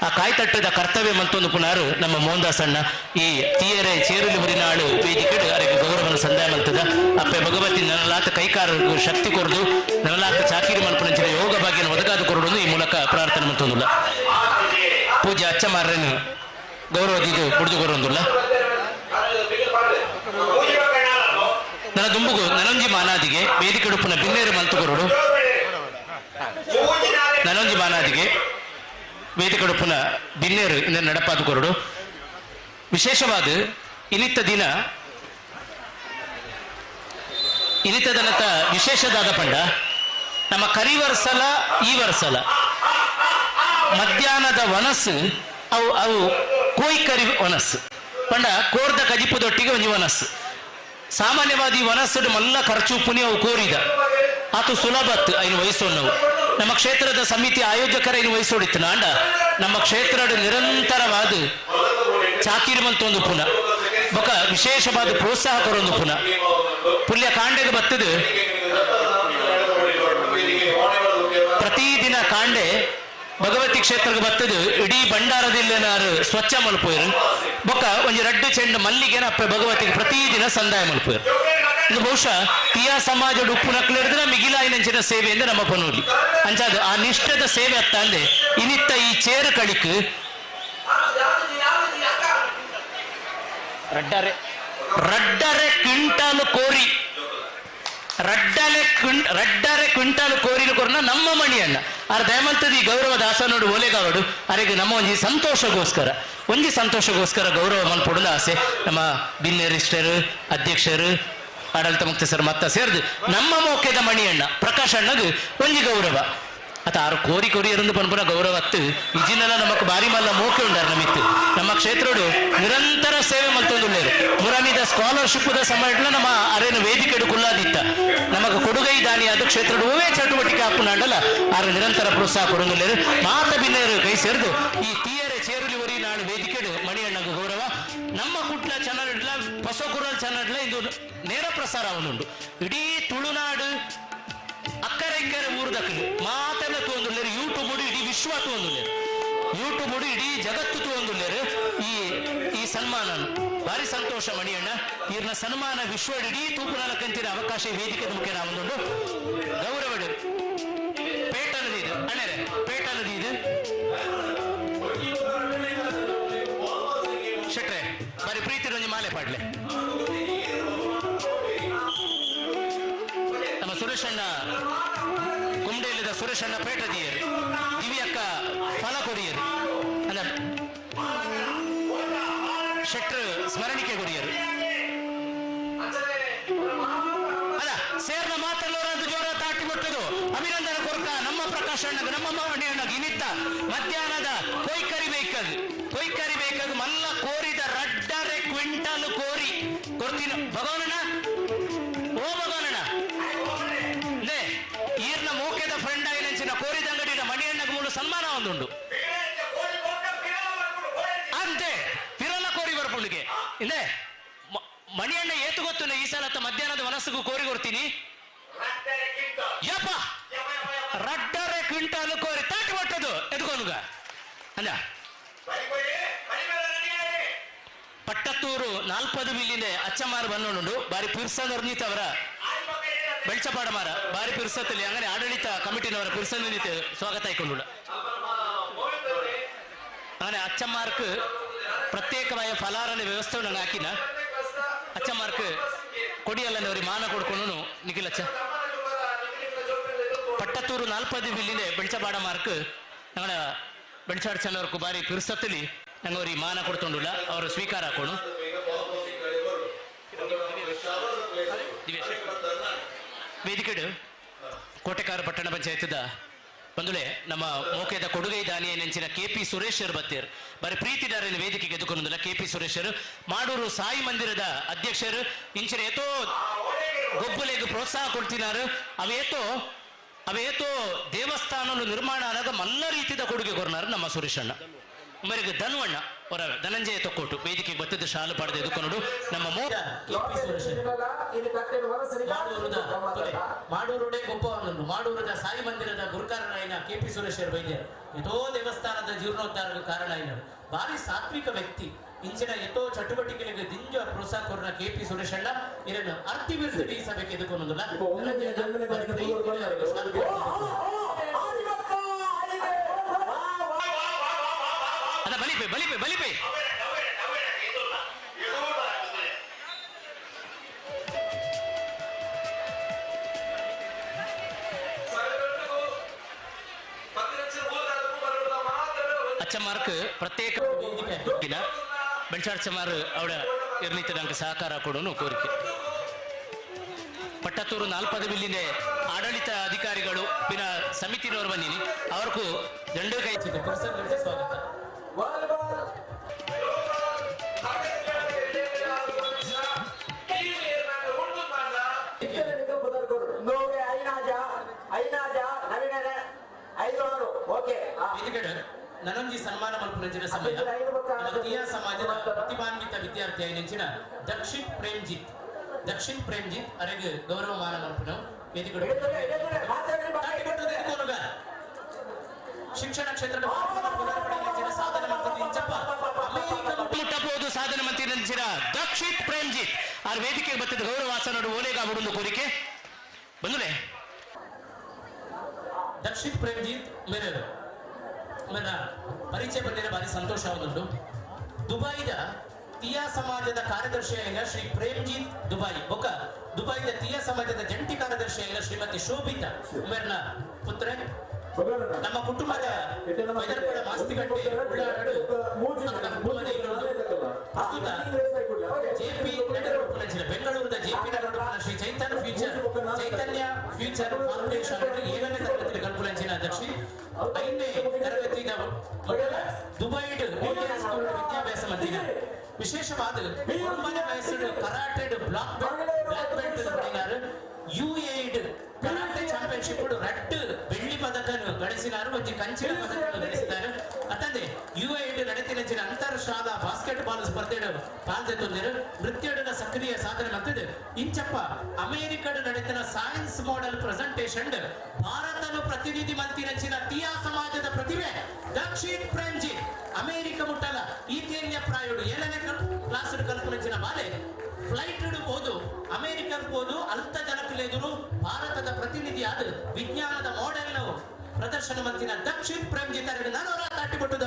ಆ ಕಾಯ್ತಟ್ಟದ ಕರ್ತವ್ಯ ಮಂತೊಂದು ಪುನಾರು ನಮ್ಮ ಮೋಹನ್ದಾಸ್ ಅಣ್ಣ ಈ ತೀಯರೆ ಚೇರುಲಿ ಬರಿನಾಳು ವೇದಿಕೆ ಅವರಿಗೆ ಗೌರವನ ಸಂದಾಯ ಮಂತದ ಅಪ್ಪೆ ಭಗವತಿ ನನಲಾತ ಕೈಕಾರರಿಗೂ ಶಕ್ತಿ ಕೊರದು ನನಲಾತ ಚಾಕಿರಿ ಮಲ್ಪನ ಯೋಗ ಭಾಗ್ಯನ ಒದಗಾದ ಕೊರಡು ಈ ಮೂಲಕ ಪ್ರಾರ್ಥನೆ ಮಂತೊಂದುಲ್ಲ ಪೂಜೆ ಅಚ್ಚಮಾರನ್ನು ಗೌರವದಿದು ಬುಡ್ದು ಕೊರೊಂದುಲ್ಲ ನನ್ನ ದುಂಬುಗು ನನೊಂಜಿ ಮಾನಾದಿಗೆ ವೇದಿಕೆ ಉಡುಪುನ ಬಿನ್ನೇರು ಮಂತುಕೊರಡು ನನೊಂಜಿ ಮಾನಾದಿಗೆ ವೇದಿಕೆ ಉಡುಪುನ ಬಿನ್ನೇರು ಇಂದ ನಡಪಾದು ಕೊರಡು ವಿಶೇಷವಾದ ಇನಿತ್ತ ದಿನ ಇನಿತದನತ ವಿಶೇಷದಾದ ಪಂಡ ನಮ್ಮ ಕರಿವರ್ಸಲ ಈ ವರ್ಷಲ ಮಧ್ಯಾಹ್ನದ ವನಸ್ಸು ಅವು ಅವು ಕೋಯ್ಕರಿ ವನಸ್ಸು ಪಂಡ ಕೋರ್ದ ಕಜಿಪುದೊಟ್ಟಿಗೆ ಒಂಜಿ ವನಸ್ಸು ಸಾಮಾನ್ಯವಾದ ಈ ವನಸ್ಸು ಮಲ್ಲ ಖರ್ಚು ಪುನಿ ಅವು ಕೋರಿದ ಆತು ಸುಲಭತ್ ಐನು ವಹಿಸೋಣವು ನಮ್ಮ ಕ್ಷೇತ್ರದ ಸಮಿತಿ ಆಯೋಜಕರ ಐನು ವಹಿಸೋಡಿತ್ತು ನಾಂಡ ನಮ್ಮ ಕ್ಷೇತ್ರದ ನಿರಂತರವಾದ ಚಾಕಿರಿ ಮಂತೊಂದು ಪುನ ಬೊಕ ವಿಶೇಷವಾದ ಪ್ರೋತ್ಸಾಹ ಕೊರೊಂದು ಪುನ ಪುಲ್ಯ ಕಾಂಡೆಗೆ ಬತ್ತದ ಪ್ರತಿದಿನ ಕಾಂಡೆ ಭಗವತಿ ಕ್ಷೇತ್ರಕ್ಕೆ ಬತ್ತದು ಇಡೀ ಭಂಡಾರದಿಲ್ಲೇನಾರು ಸ್ವಚ್ಛ ಮಲ್ಪೋಯರು ಬೊಕ್ಕ ಒಂಜಿ ರಡ್ಡು ಚೆಂಡು ಮಲ್ಲಿಗೆನ ಅಪ್ಪ ಭಗವತಿಗೆ ಪ್ರತಿದಿನ ಸಂದಾಯ ಮಲ್ಪೋಯರು ಇದು ಬಹುಶಃ ಪಿಯಾ ಸಮಾಜ ಉಪ್ಪು ನಕ್ಲಿಡಿದ್ರೆ ಮಿಗಿಲಾಯಿನಂಚಿನ ಸೇವೆ ಎಂದು ನಮ್ಮ ಪನೂಲಿ ಅಂಚಾದು ಆ ನಿಷ್ಠದ ಸೇವೆ ಅತ್ತ ಅಂದೆ ಇನಿತ್ತ ಈ ಚೇರು ಕಳಿಕ್ ರಡ್ಡರೆ ಕ್ವಿಂಟಾಲು ಕೋರಿ ರಡ್ಡರೆ ಕ್ವಿಂಟಾಲು ಕೋರಿನ ಕೊರನ ನಮ್ಮ ಮಣಿಯನ್ನ ಆರ್ ದಯಮಂತದ ಈ ಗೌರವ ದಾಸನೋಡು ಓಲೆಗಾವಡು ಅರೆಗೆ ನಮ್ಮ ಒಂಜಿ ಸಂತೋಷಗೋಸ್ಕರ ಗೌರವ ಮಲ್ಪೊಡಲು ಆಸೆ ನಮ್ಮ ಬಿನ್ನೇರಿಸ್ಟರು ಅಧ್ಯಕ್ಷರು ಆಡಳಿತ ಮುಕ್ತೇಸರು ಮತ್ತ ಸೇರಿದು ನಮ್ಮ ಮೋಕೆದ ಮಣಿಯಣ್ಣ ಪ್ರಕಾಶ್ ಅಣ್ಣಗೆ ಒಂಜಿ ಗೌರವ ಅತ ಆರು ಕೋರಿ ಕೊರಿಯರೊಂದು ಪನ್ಪುನ ಗೌರವ ಅತ್ತು ಇಜಿನೆಲ್ಲ ನಮಕ್ ಬಾರಿ ಮಲ್ಲ ಮೋಕೆ ಉಂಡಾರ ನಮಿತ್ತು ನಮ್ಮ ಕ್ಷೇತ್ರಡು ನಿರಂತರ ಸೇವೆ ಮಲ್ತೊಂದುಳ್ಳೇರು ಮುರಾಮಿದ ಸ್ಕಾಲರ್ಶಿಪ್ ಸಮಯದಲ್ಲಿ ನಮ್ಮ ಅರೇನು ವೇದಿಕೆ ಕುಲ್ಲಾದಿತ್ತ ನಮಗ ಕೊಡುಗೈ ದಾನಿಯಾದ ಕ್ಷೇತ್ರಡು ಓವೇ ಚಟುವಟಿಕೆ ಹಾಪುನಾಂಡಲ್ಲ ಆರು ನಿರಂತರ ಪ್ರೋತ್ಸಾಹ ಕೊಡೊಂದುಳ್ಳೇರು ಮಾತ ಬಿನ್ನೇರು ಕೈ ಸೇರಿದು ಈ ತೀಯರೆ ಚೇರುಲಿ ಒರಿ ನಾಳು ವೇದಿಕೆಡು ಮಣಿಯಣ್ಣಗ ಗೌರವ ನಮ್ಮ ಕುಟ್ಲ ಚಾನಲ್ ಹೊಸ ಕುರಲ್ ಚಾನಲ್ ಇಂದು ನೇರ ಪ್ರಸಾರ ಅವನುಂಡು ಇಡೀ ತುಳುನಾಡು ಅಕ್ಕರೆ ಊರು ದಕ್ಕಲು ಮಾತೆಲ್ಲ ತೋಂದುಳ್ಳೇರು ಯೂಟ್ಯೂಬ್ ಇಡೀ ವಿಶ್ವ ತೋಂದುಳ್ಳೇರು ಯೂಟ್ಯೂಬ್ ಇಡೀ ಜಗತ್ತು ತೋಂದುಳ್ಳೇರು ಈ ಸನ್ಮಾನ ಭಾರಿ ಸಂತೋಷ ಮಣಿಯಣ್ಣ ಇವ್ರನ್ನ ಸನ್ಮಾನ ವಿಶ್ವ ಇಡೀ ತೂಪುನಾಲ ಕಂತಿನ ಅವಕಾಶ ವೇದಿಕೆ ಮುಖ್ಯ ನಾವೊಂದು ಗೌರವಡು ಪೇಟನದಿ ಇದು ಅಣ್ಣರೆ ಪೇಟನದಿ ಇದು ಶೆಟ್ರೆ ಬಾರಿ ಪ್ರೀತಿ ಮಾಲೆ ಪಾಡ್ಲೆ ನಮ್ಮ ಸುರೇಶಣ್ಣ ಕುಂಡೆಯಲ್ಲಿದ್ದ ಸುರೇಶಣ್ಣ ಪೇಟದಿಯರು ದಿವ್ಯಕ್ಕ ಫಲ ಕೊರಿಯರು ಅಲ್ಲ ಶೆಟ್ರು ಸ್ಮರಣಿಕೆ ಕೊರಿಯರು ಅಲ್ಲ ಸೇರ್ನ ಮಾತಲ್ಲೋರಂದು ಜೋರ ತಾಟಿ ಮುಟ್ಟದು ಅಭಿನಂದನೆ ಕೊರಕ ನಮ್ಮ ಪ್ರಕಾಶ್ ಅಣ್ಣಗ ನಮ್ಮ ಮಣಿಯಣ್ಣಗ ಇನಿತ್ತ ಮಧ್ಯಾಹ್ನದ ಕೊಯ್ಕರಿ ಬೇಕಾಗ ಮಲ್ಲ ಕೋರಿದ ರಡ್ಡರೆ ಕ್ವಿಂಟಲ್ ಕೋರಿ ಕೊಡ್ತೀನಿ ಭಗವನಣ್ಣ ಓ ಭಗವನಣ್ಣ ಲೇ ಈರ್ನ ಮೋಕೆದ ಫ್ರೆಂಡ್ ಆಯ್ನೆಂಚಿನ ಕೋರಿದ ಅಂಗಡಿನ ಮಣಿಯಣ್ಣಗ ಮೂಲ ಸನ್ಮಾನ ಒಂದುಂಡು ಅಂತೆ ಪಿರಲ ಕೋರಿ ಬರ್ಪುಳಿಗೆ ಇಲ್ಲೇ ಮಣಿಯಣ್ಣ ಏತು ಗೊತ್ತು ಈ ಸಲ ಮಧ್ಯಾಹ್ನದ ವನಸ್ಸಿಗೂ ಕೋರಿ ಕೊಡ್ತೀನಿ ಯಪ್ಪ ರಡ್ಡರೆ ಕ್ವಿಂಟಾಲ್ ಕೋರಿ ತಾಟಿ ಕೊಟ್ಟದು ಎದ್ಕೊನುಗ ಅಲ್ಲ ಪಟ್ಟತ್ತೂರು 40 ಮಿಲ್ಲಿಂದೆ ಅಚ್ಚಮಾರು ಬನ್ನೋಣುಂಡು ಬಾರಿ ಪಿರ್ಸ ನಿರ್ಣೀತ ಅವರ ಬೆಳ್ಚಪಾಡಮಾರ ಬಾರಿ ಪಿರ್ಸತ್ತಲ್ಲಿ ಅಂಗನೆ ಆಡಳಿತ ಕಮಿಟಿನವರ ಪಿರ್ಸ ನಿರ್ಣೀತ ಸ್ವಾಗತ ಆಯ್ಕೊಂಡು അങ്ങനെ അച്ഛന്മാർക്ക് പ്രത്യേകമായ ഫലാറിന്റെ വ്യവസ്ഥ ഞങ്ങൾ ആക്കിന അച്ഛന്മാർക്ക് കൊടിയല്ല ഒരു മാന കൊടുക്കണു നിഖിലച്ച പട്ടത്തൂർ 40 ബില്ലിന്റെ വെളിച്ചപാടമാർക്ക് ഞങ്ങളെ വെളിച്ചാടിച്ചവർക്ക് ಬಾರಿ ಪಿರ್ಸತ್ತಲಿ ഞങ്ങൾ ഒരു മാന കൊടുത്തോണ്ടില്ല അവർ ಸ್ವೀಕಾರ ಹಾಕೋಣ ವೇದಿಕೆಡು ಕೋಟೆಕಾರ ಪಟ್ಟಣ ಪಂಚಾಯತ್ದ ಬಂದುಳೆ ನಮ್ಮ ಮೋಕೆದ ಕೊಡುಗೈ ದಾನಿಯ ನೆಂಚಿನ KP ಸುರೇಶರ್ ಬತ್ತೇರು ಬಾರಿ ಪ್ರೀತಿದಾರನ ವೇದಿಕೆಗೆ ಎದುಕೊಂದಿಲ್ಲ KP ಸುರೇಶರು ಮಾಡೂರು ಸಾಯಿ ಮಂದಿರದ ಅಧ್ಯಕ್ಷರು ಇಂಚಿನ ಏತೋ ಗೊಬ್ಬಲೆಗೆ ಪ್ರೋತ್ಸಾಹ ಕೊಡ್ತಿನಾರು ಅವೇತೋ ದೇವಸ್ಥಾನ ನಿರ್ಮಾಣ ಆದಾಗ ಮಲ್ಲ ರೀತಿಯ ಕೊಡುಗೆ ಕೊರನಾರು ನಮ್ಮ ಸುರೇಶಣ್ಣ ಮರಿಗೆ ಧನ್ವಣ್ಣ ಅವರ ಧನಂಜಯ ತೊಕ್ಕೋಟು ವೇದಿಕೆಗೆ ಬತ್ತದ ಶಾಲು ಪಡೆದು ಎದುಕೊಂಡು ನಮ್ಮ ಮಾಡೂರುಡೆ ಗೊಬ್ಬವನನ್ನು ಮಾಡೂರದ ಸಾಯಿ ಮಂದಿರದ ಗುರುಕಾರನಾಯಿನ KP ಸುರೇಶರ್ ಬೈದ್ಯರು ಎಷ್ಟೋ ದೇವಸ್ಥಾನದ ಜೀರ್ಣೋದ್ಧಾರದ ಕಾರಣ ಏನರು ಭಾರಿ ಸಾತ್ವಿಕ ವ್ಯಕ್ತಿ ಇಂಚಿನ ಎಷ್ಟೋ ಚಟುವಟಿಕೆಗಳಿಗೆ ದಿಂಜ ಪ್ರೋತ್ಸಾಹ ಕೊರನ KP ಸುರೇಶಣ್ಣ ಇದನ್ನು ಅರ್ಥವಿರುತ್ತದೆ ಈ ಸಭೆಗೆ ಎದುಕೊಂಡಲ್ಲ ಬಲಿಪೆ അച്ഛന്മാർക്ക് പ്രത്യേക ബെൻഷാച്ചന്മാർ അവിടെ ഇറങ്ങിയിട്ട് ഞങ്ങൾക്ക് സഹಕಾರ ಕೊಡೋನು ಕೋರಿಕೆ ಪಟ್ಟತ್ತೂರು 40 ಬಿಲ್ಲಿನ ಆಡಳಿತ ಅಧಿಕಾರಿಗಳು ಪಿನ ಸಮಿತಿನವರು ಬಂದಿನಿ ಅವ್ರಿಗೂ ದಂಡು ಕೈ ಸ್ವಾಗತ ನನಂಜಿ ಸನ್ಮಾನ ಮಲ್ಪುನಂಚಿನ ಸಮಯ ತೀಯಾ ಸಮಾಜದ ಪ್ರತಿಭಾನ್ವಿತ ವಿದ್ಯಾರ್ಥಿ ನೆಂಚಿನ ದಕ್ಷಿಣ್ ಪ್ರೇಮ್ಜಿತ್ ಅರೆಗೆ ಗೌರವ ಮಾನ ಮಲ್ಪುನ ಶಿಕ್ಷಣ ಕ್ಷೇತ್ರದ ಸಾಧನೆ ಮುಟ್ಟಬಹುದು ಸಾಧನೆ ಮಂತ್ರಿ ನೆಂಚಿನ ದಕ್ಷಿಣ್ ಪ್ರೇಮ್ಜಿತ್ ಆ ವೇದಿಕೆಗೆ ಬರ್ತದ ಗೌರವ ಆಸನೋಡು ಓಲೆಗ ಬಿಡುವುದು ಕೋರಿಕೆ ಬಂದುಲೆ ದಕ್ಷಿಣ್ ಪ್ರೇಮ್ಜಿತ್ ಮೇರೆ మన పరిచయ పడిన భారీ సంతోషం దుబాయ్ದ ತೀಯಾ ಸಮಾಜದ ಕಾರ್ಯದರ್ಶಿ అయిన ಶ್ರೀ ಪ್ರೇಮ್ಜಿತ್ ದುಬೈದ ತೀಯಾ ಸಮಾಜದ ಜಂಟಿ ಕಾರ್ಯದರ್ಶಿ అయిన ಶ್ರೀಮತಿ ಶೋಭಿತಾ ಉಮೇರ್ನ ಪುತ್ರ ನಮ್ಮ ಕುಟುಂಬದ ಬೆದರ್ಪಡ ಮಾಸ್ತಿಗಟ್ಟೆ ಪ್ರಸ್ತುತ ಜೆಪಿ ನಗರ ಬೆಂಗಳೂರದ ಜೆಪಿ ನಗರ ಶ್ರೀ ಚೈತನ್ಯ ಫ್ಯೂಚರ್ ಫೌಂಡೇಶನ್ 7ನೇ ತರಗತಿ ಕಲ್ಪುಲಂಚಿನ ಅಧ್ಯಕ್ಷಿ 5ನೇ ತರಗತಿಯ ದುಬೈ ವಿದ್ಯಾಭ್ಯಾಸ ಮಂದಿರ ವಿಶೇಷವಾದ 9ನೇ ವಯಸ್ಸಿನ ಕರಾಟೆಡ್ ಬ್ಲಾಕ್ ಬೆಲ್ಟ್ ಪಡೆದಿದ್ದಾರೆ UAID ಕರಾಟೆ ಚಾಂಪಿಯನ್ಶಿಪ್ ರಟ್ಟು ಬೆಳ್ಳಿ ಪದಕ ಗಳಿಸಿದ್ದಾರೆ ಒಂದು ಕಂಚಿನ ಪದಕ ಗಳಿಸಿದ್ದಾರೆ ಅತಂದೆ UAID ನಡೆತಿನ ಅಂತರ್ಶಾಲಾ ಬಾಸ್ಕೆಟ್ ಬಾಲ್ ಸ್ಪರ್ಧೆಡು ಪಾಲ್ಗೊಂಡಿರು ನೃತ್ಯದ ಸಕ್ರಿಯ ಸಾಧನೆ ಮತ್ತಿದೆ ಇಂಚಪ್ಪ ಅಮೆರಿಕದ ನಡೆತಿನ ಸೈನ್ಸ್ ಮಾಡೆಲ್ ಪ್ರೆಸೆಂಟೇಷನ್ ಭಾರತನು ಪ್ರತಿನಿಧಿ ಮಂತ್ರಿನಂಚಿನ ತೀಯಾ ಸಮಾಜದ ಪ್ರತಿಭೆ ದಕ್ಷಿಣ್ ಪ್ರೇಮ್ಜಿತ್ ಅಮೆರಿಕ ಮುಟ್ಟಲ ಈತೇನ್ಯ ಪ್ರಾಯುಡು 7ನೇ ಕ್ಲಾಸ್ ಕಲ್ಪನೆಂಚಿನ ಬಾಲೆ ಫ್ಲೈಟ್ ಇಡಬಹುದು ಅಮೆರಿಕ ಇರ್ಬೋದು ಅಲ್ಪ ಜನಕ್ಕಲೆದುರು ಭಾರತದ ಪ್ರತಿನಿಧಿಯಾದ ವಿಜ್ಞಾನದ ಮಾಡೆಲ್ ಪ್ರದರ್ಶನ ಮಂತ್ರಿನ ದಕ್ಷಿಣ್ ಪ್ರೇಮ್ಜಿತ್ ಅವರಿಗೆ ನಾನೂರ ತಾಟಿಬಿಟ್ಟುದ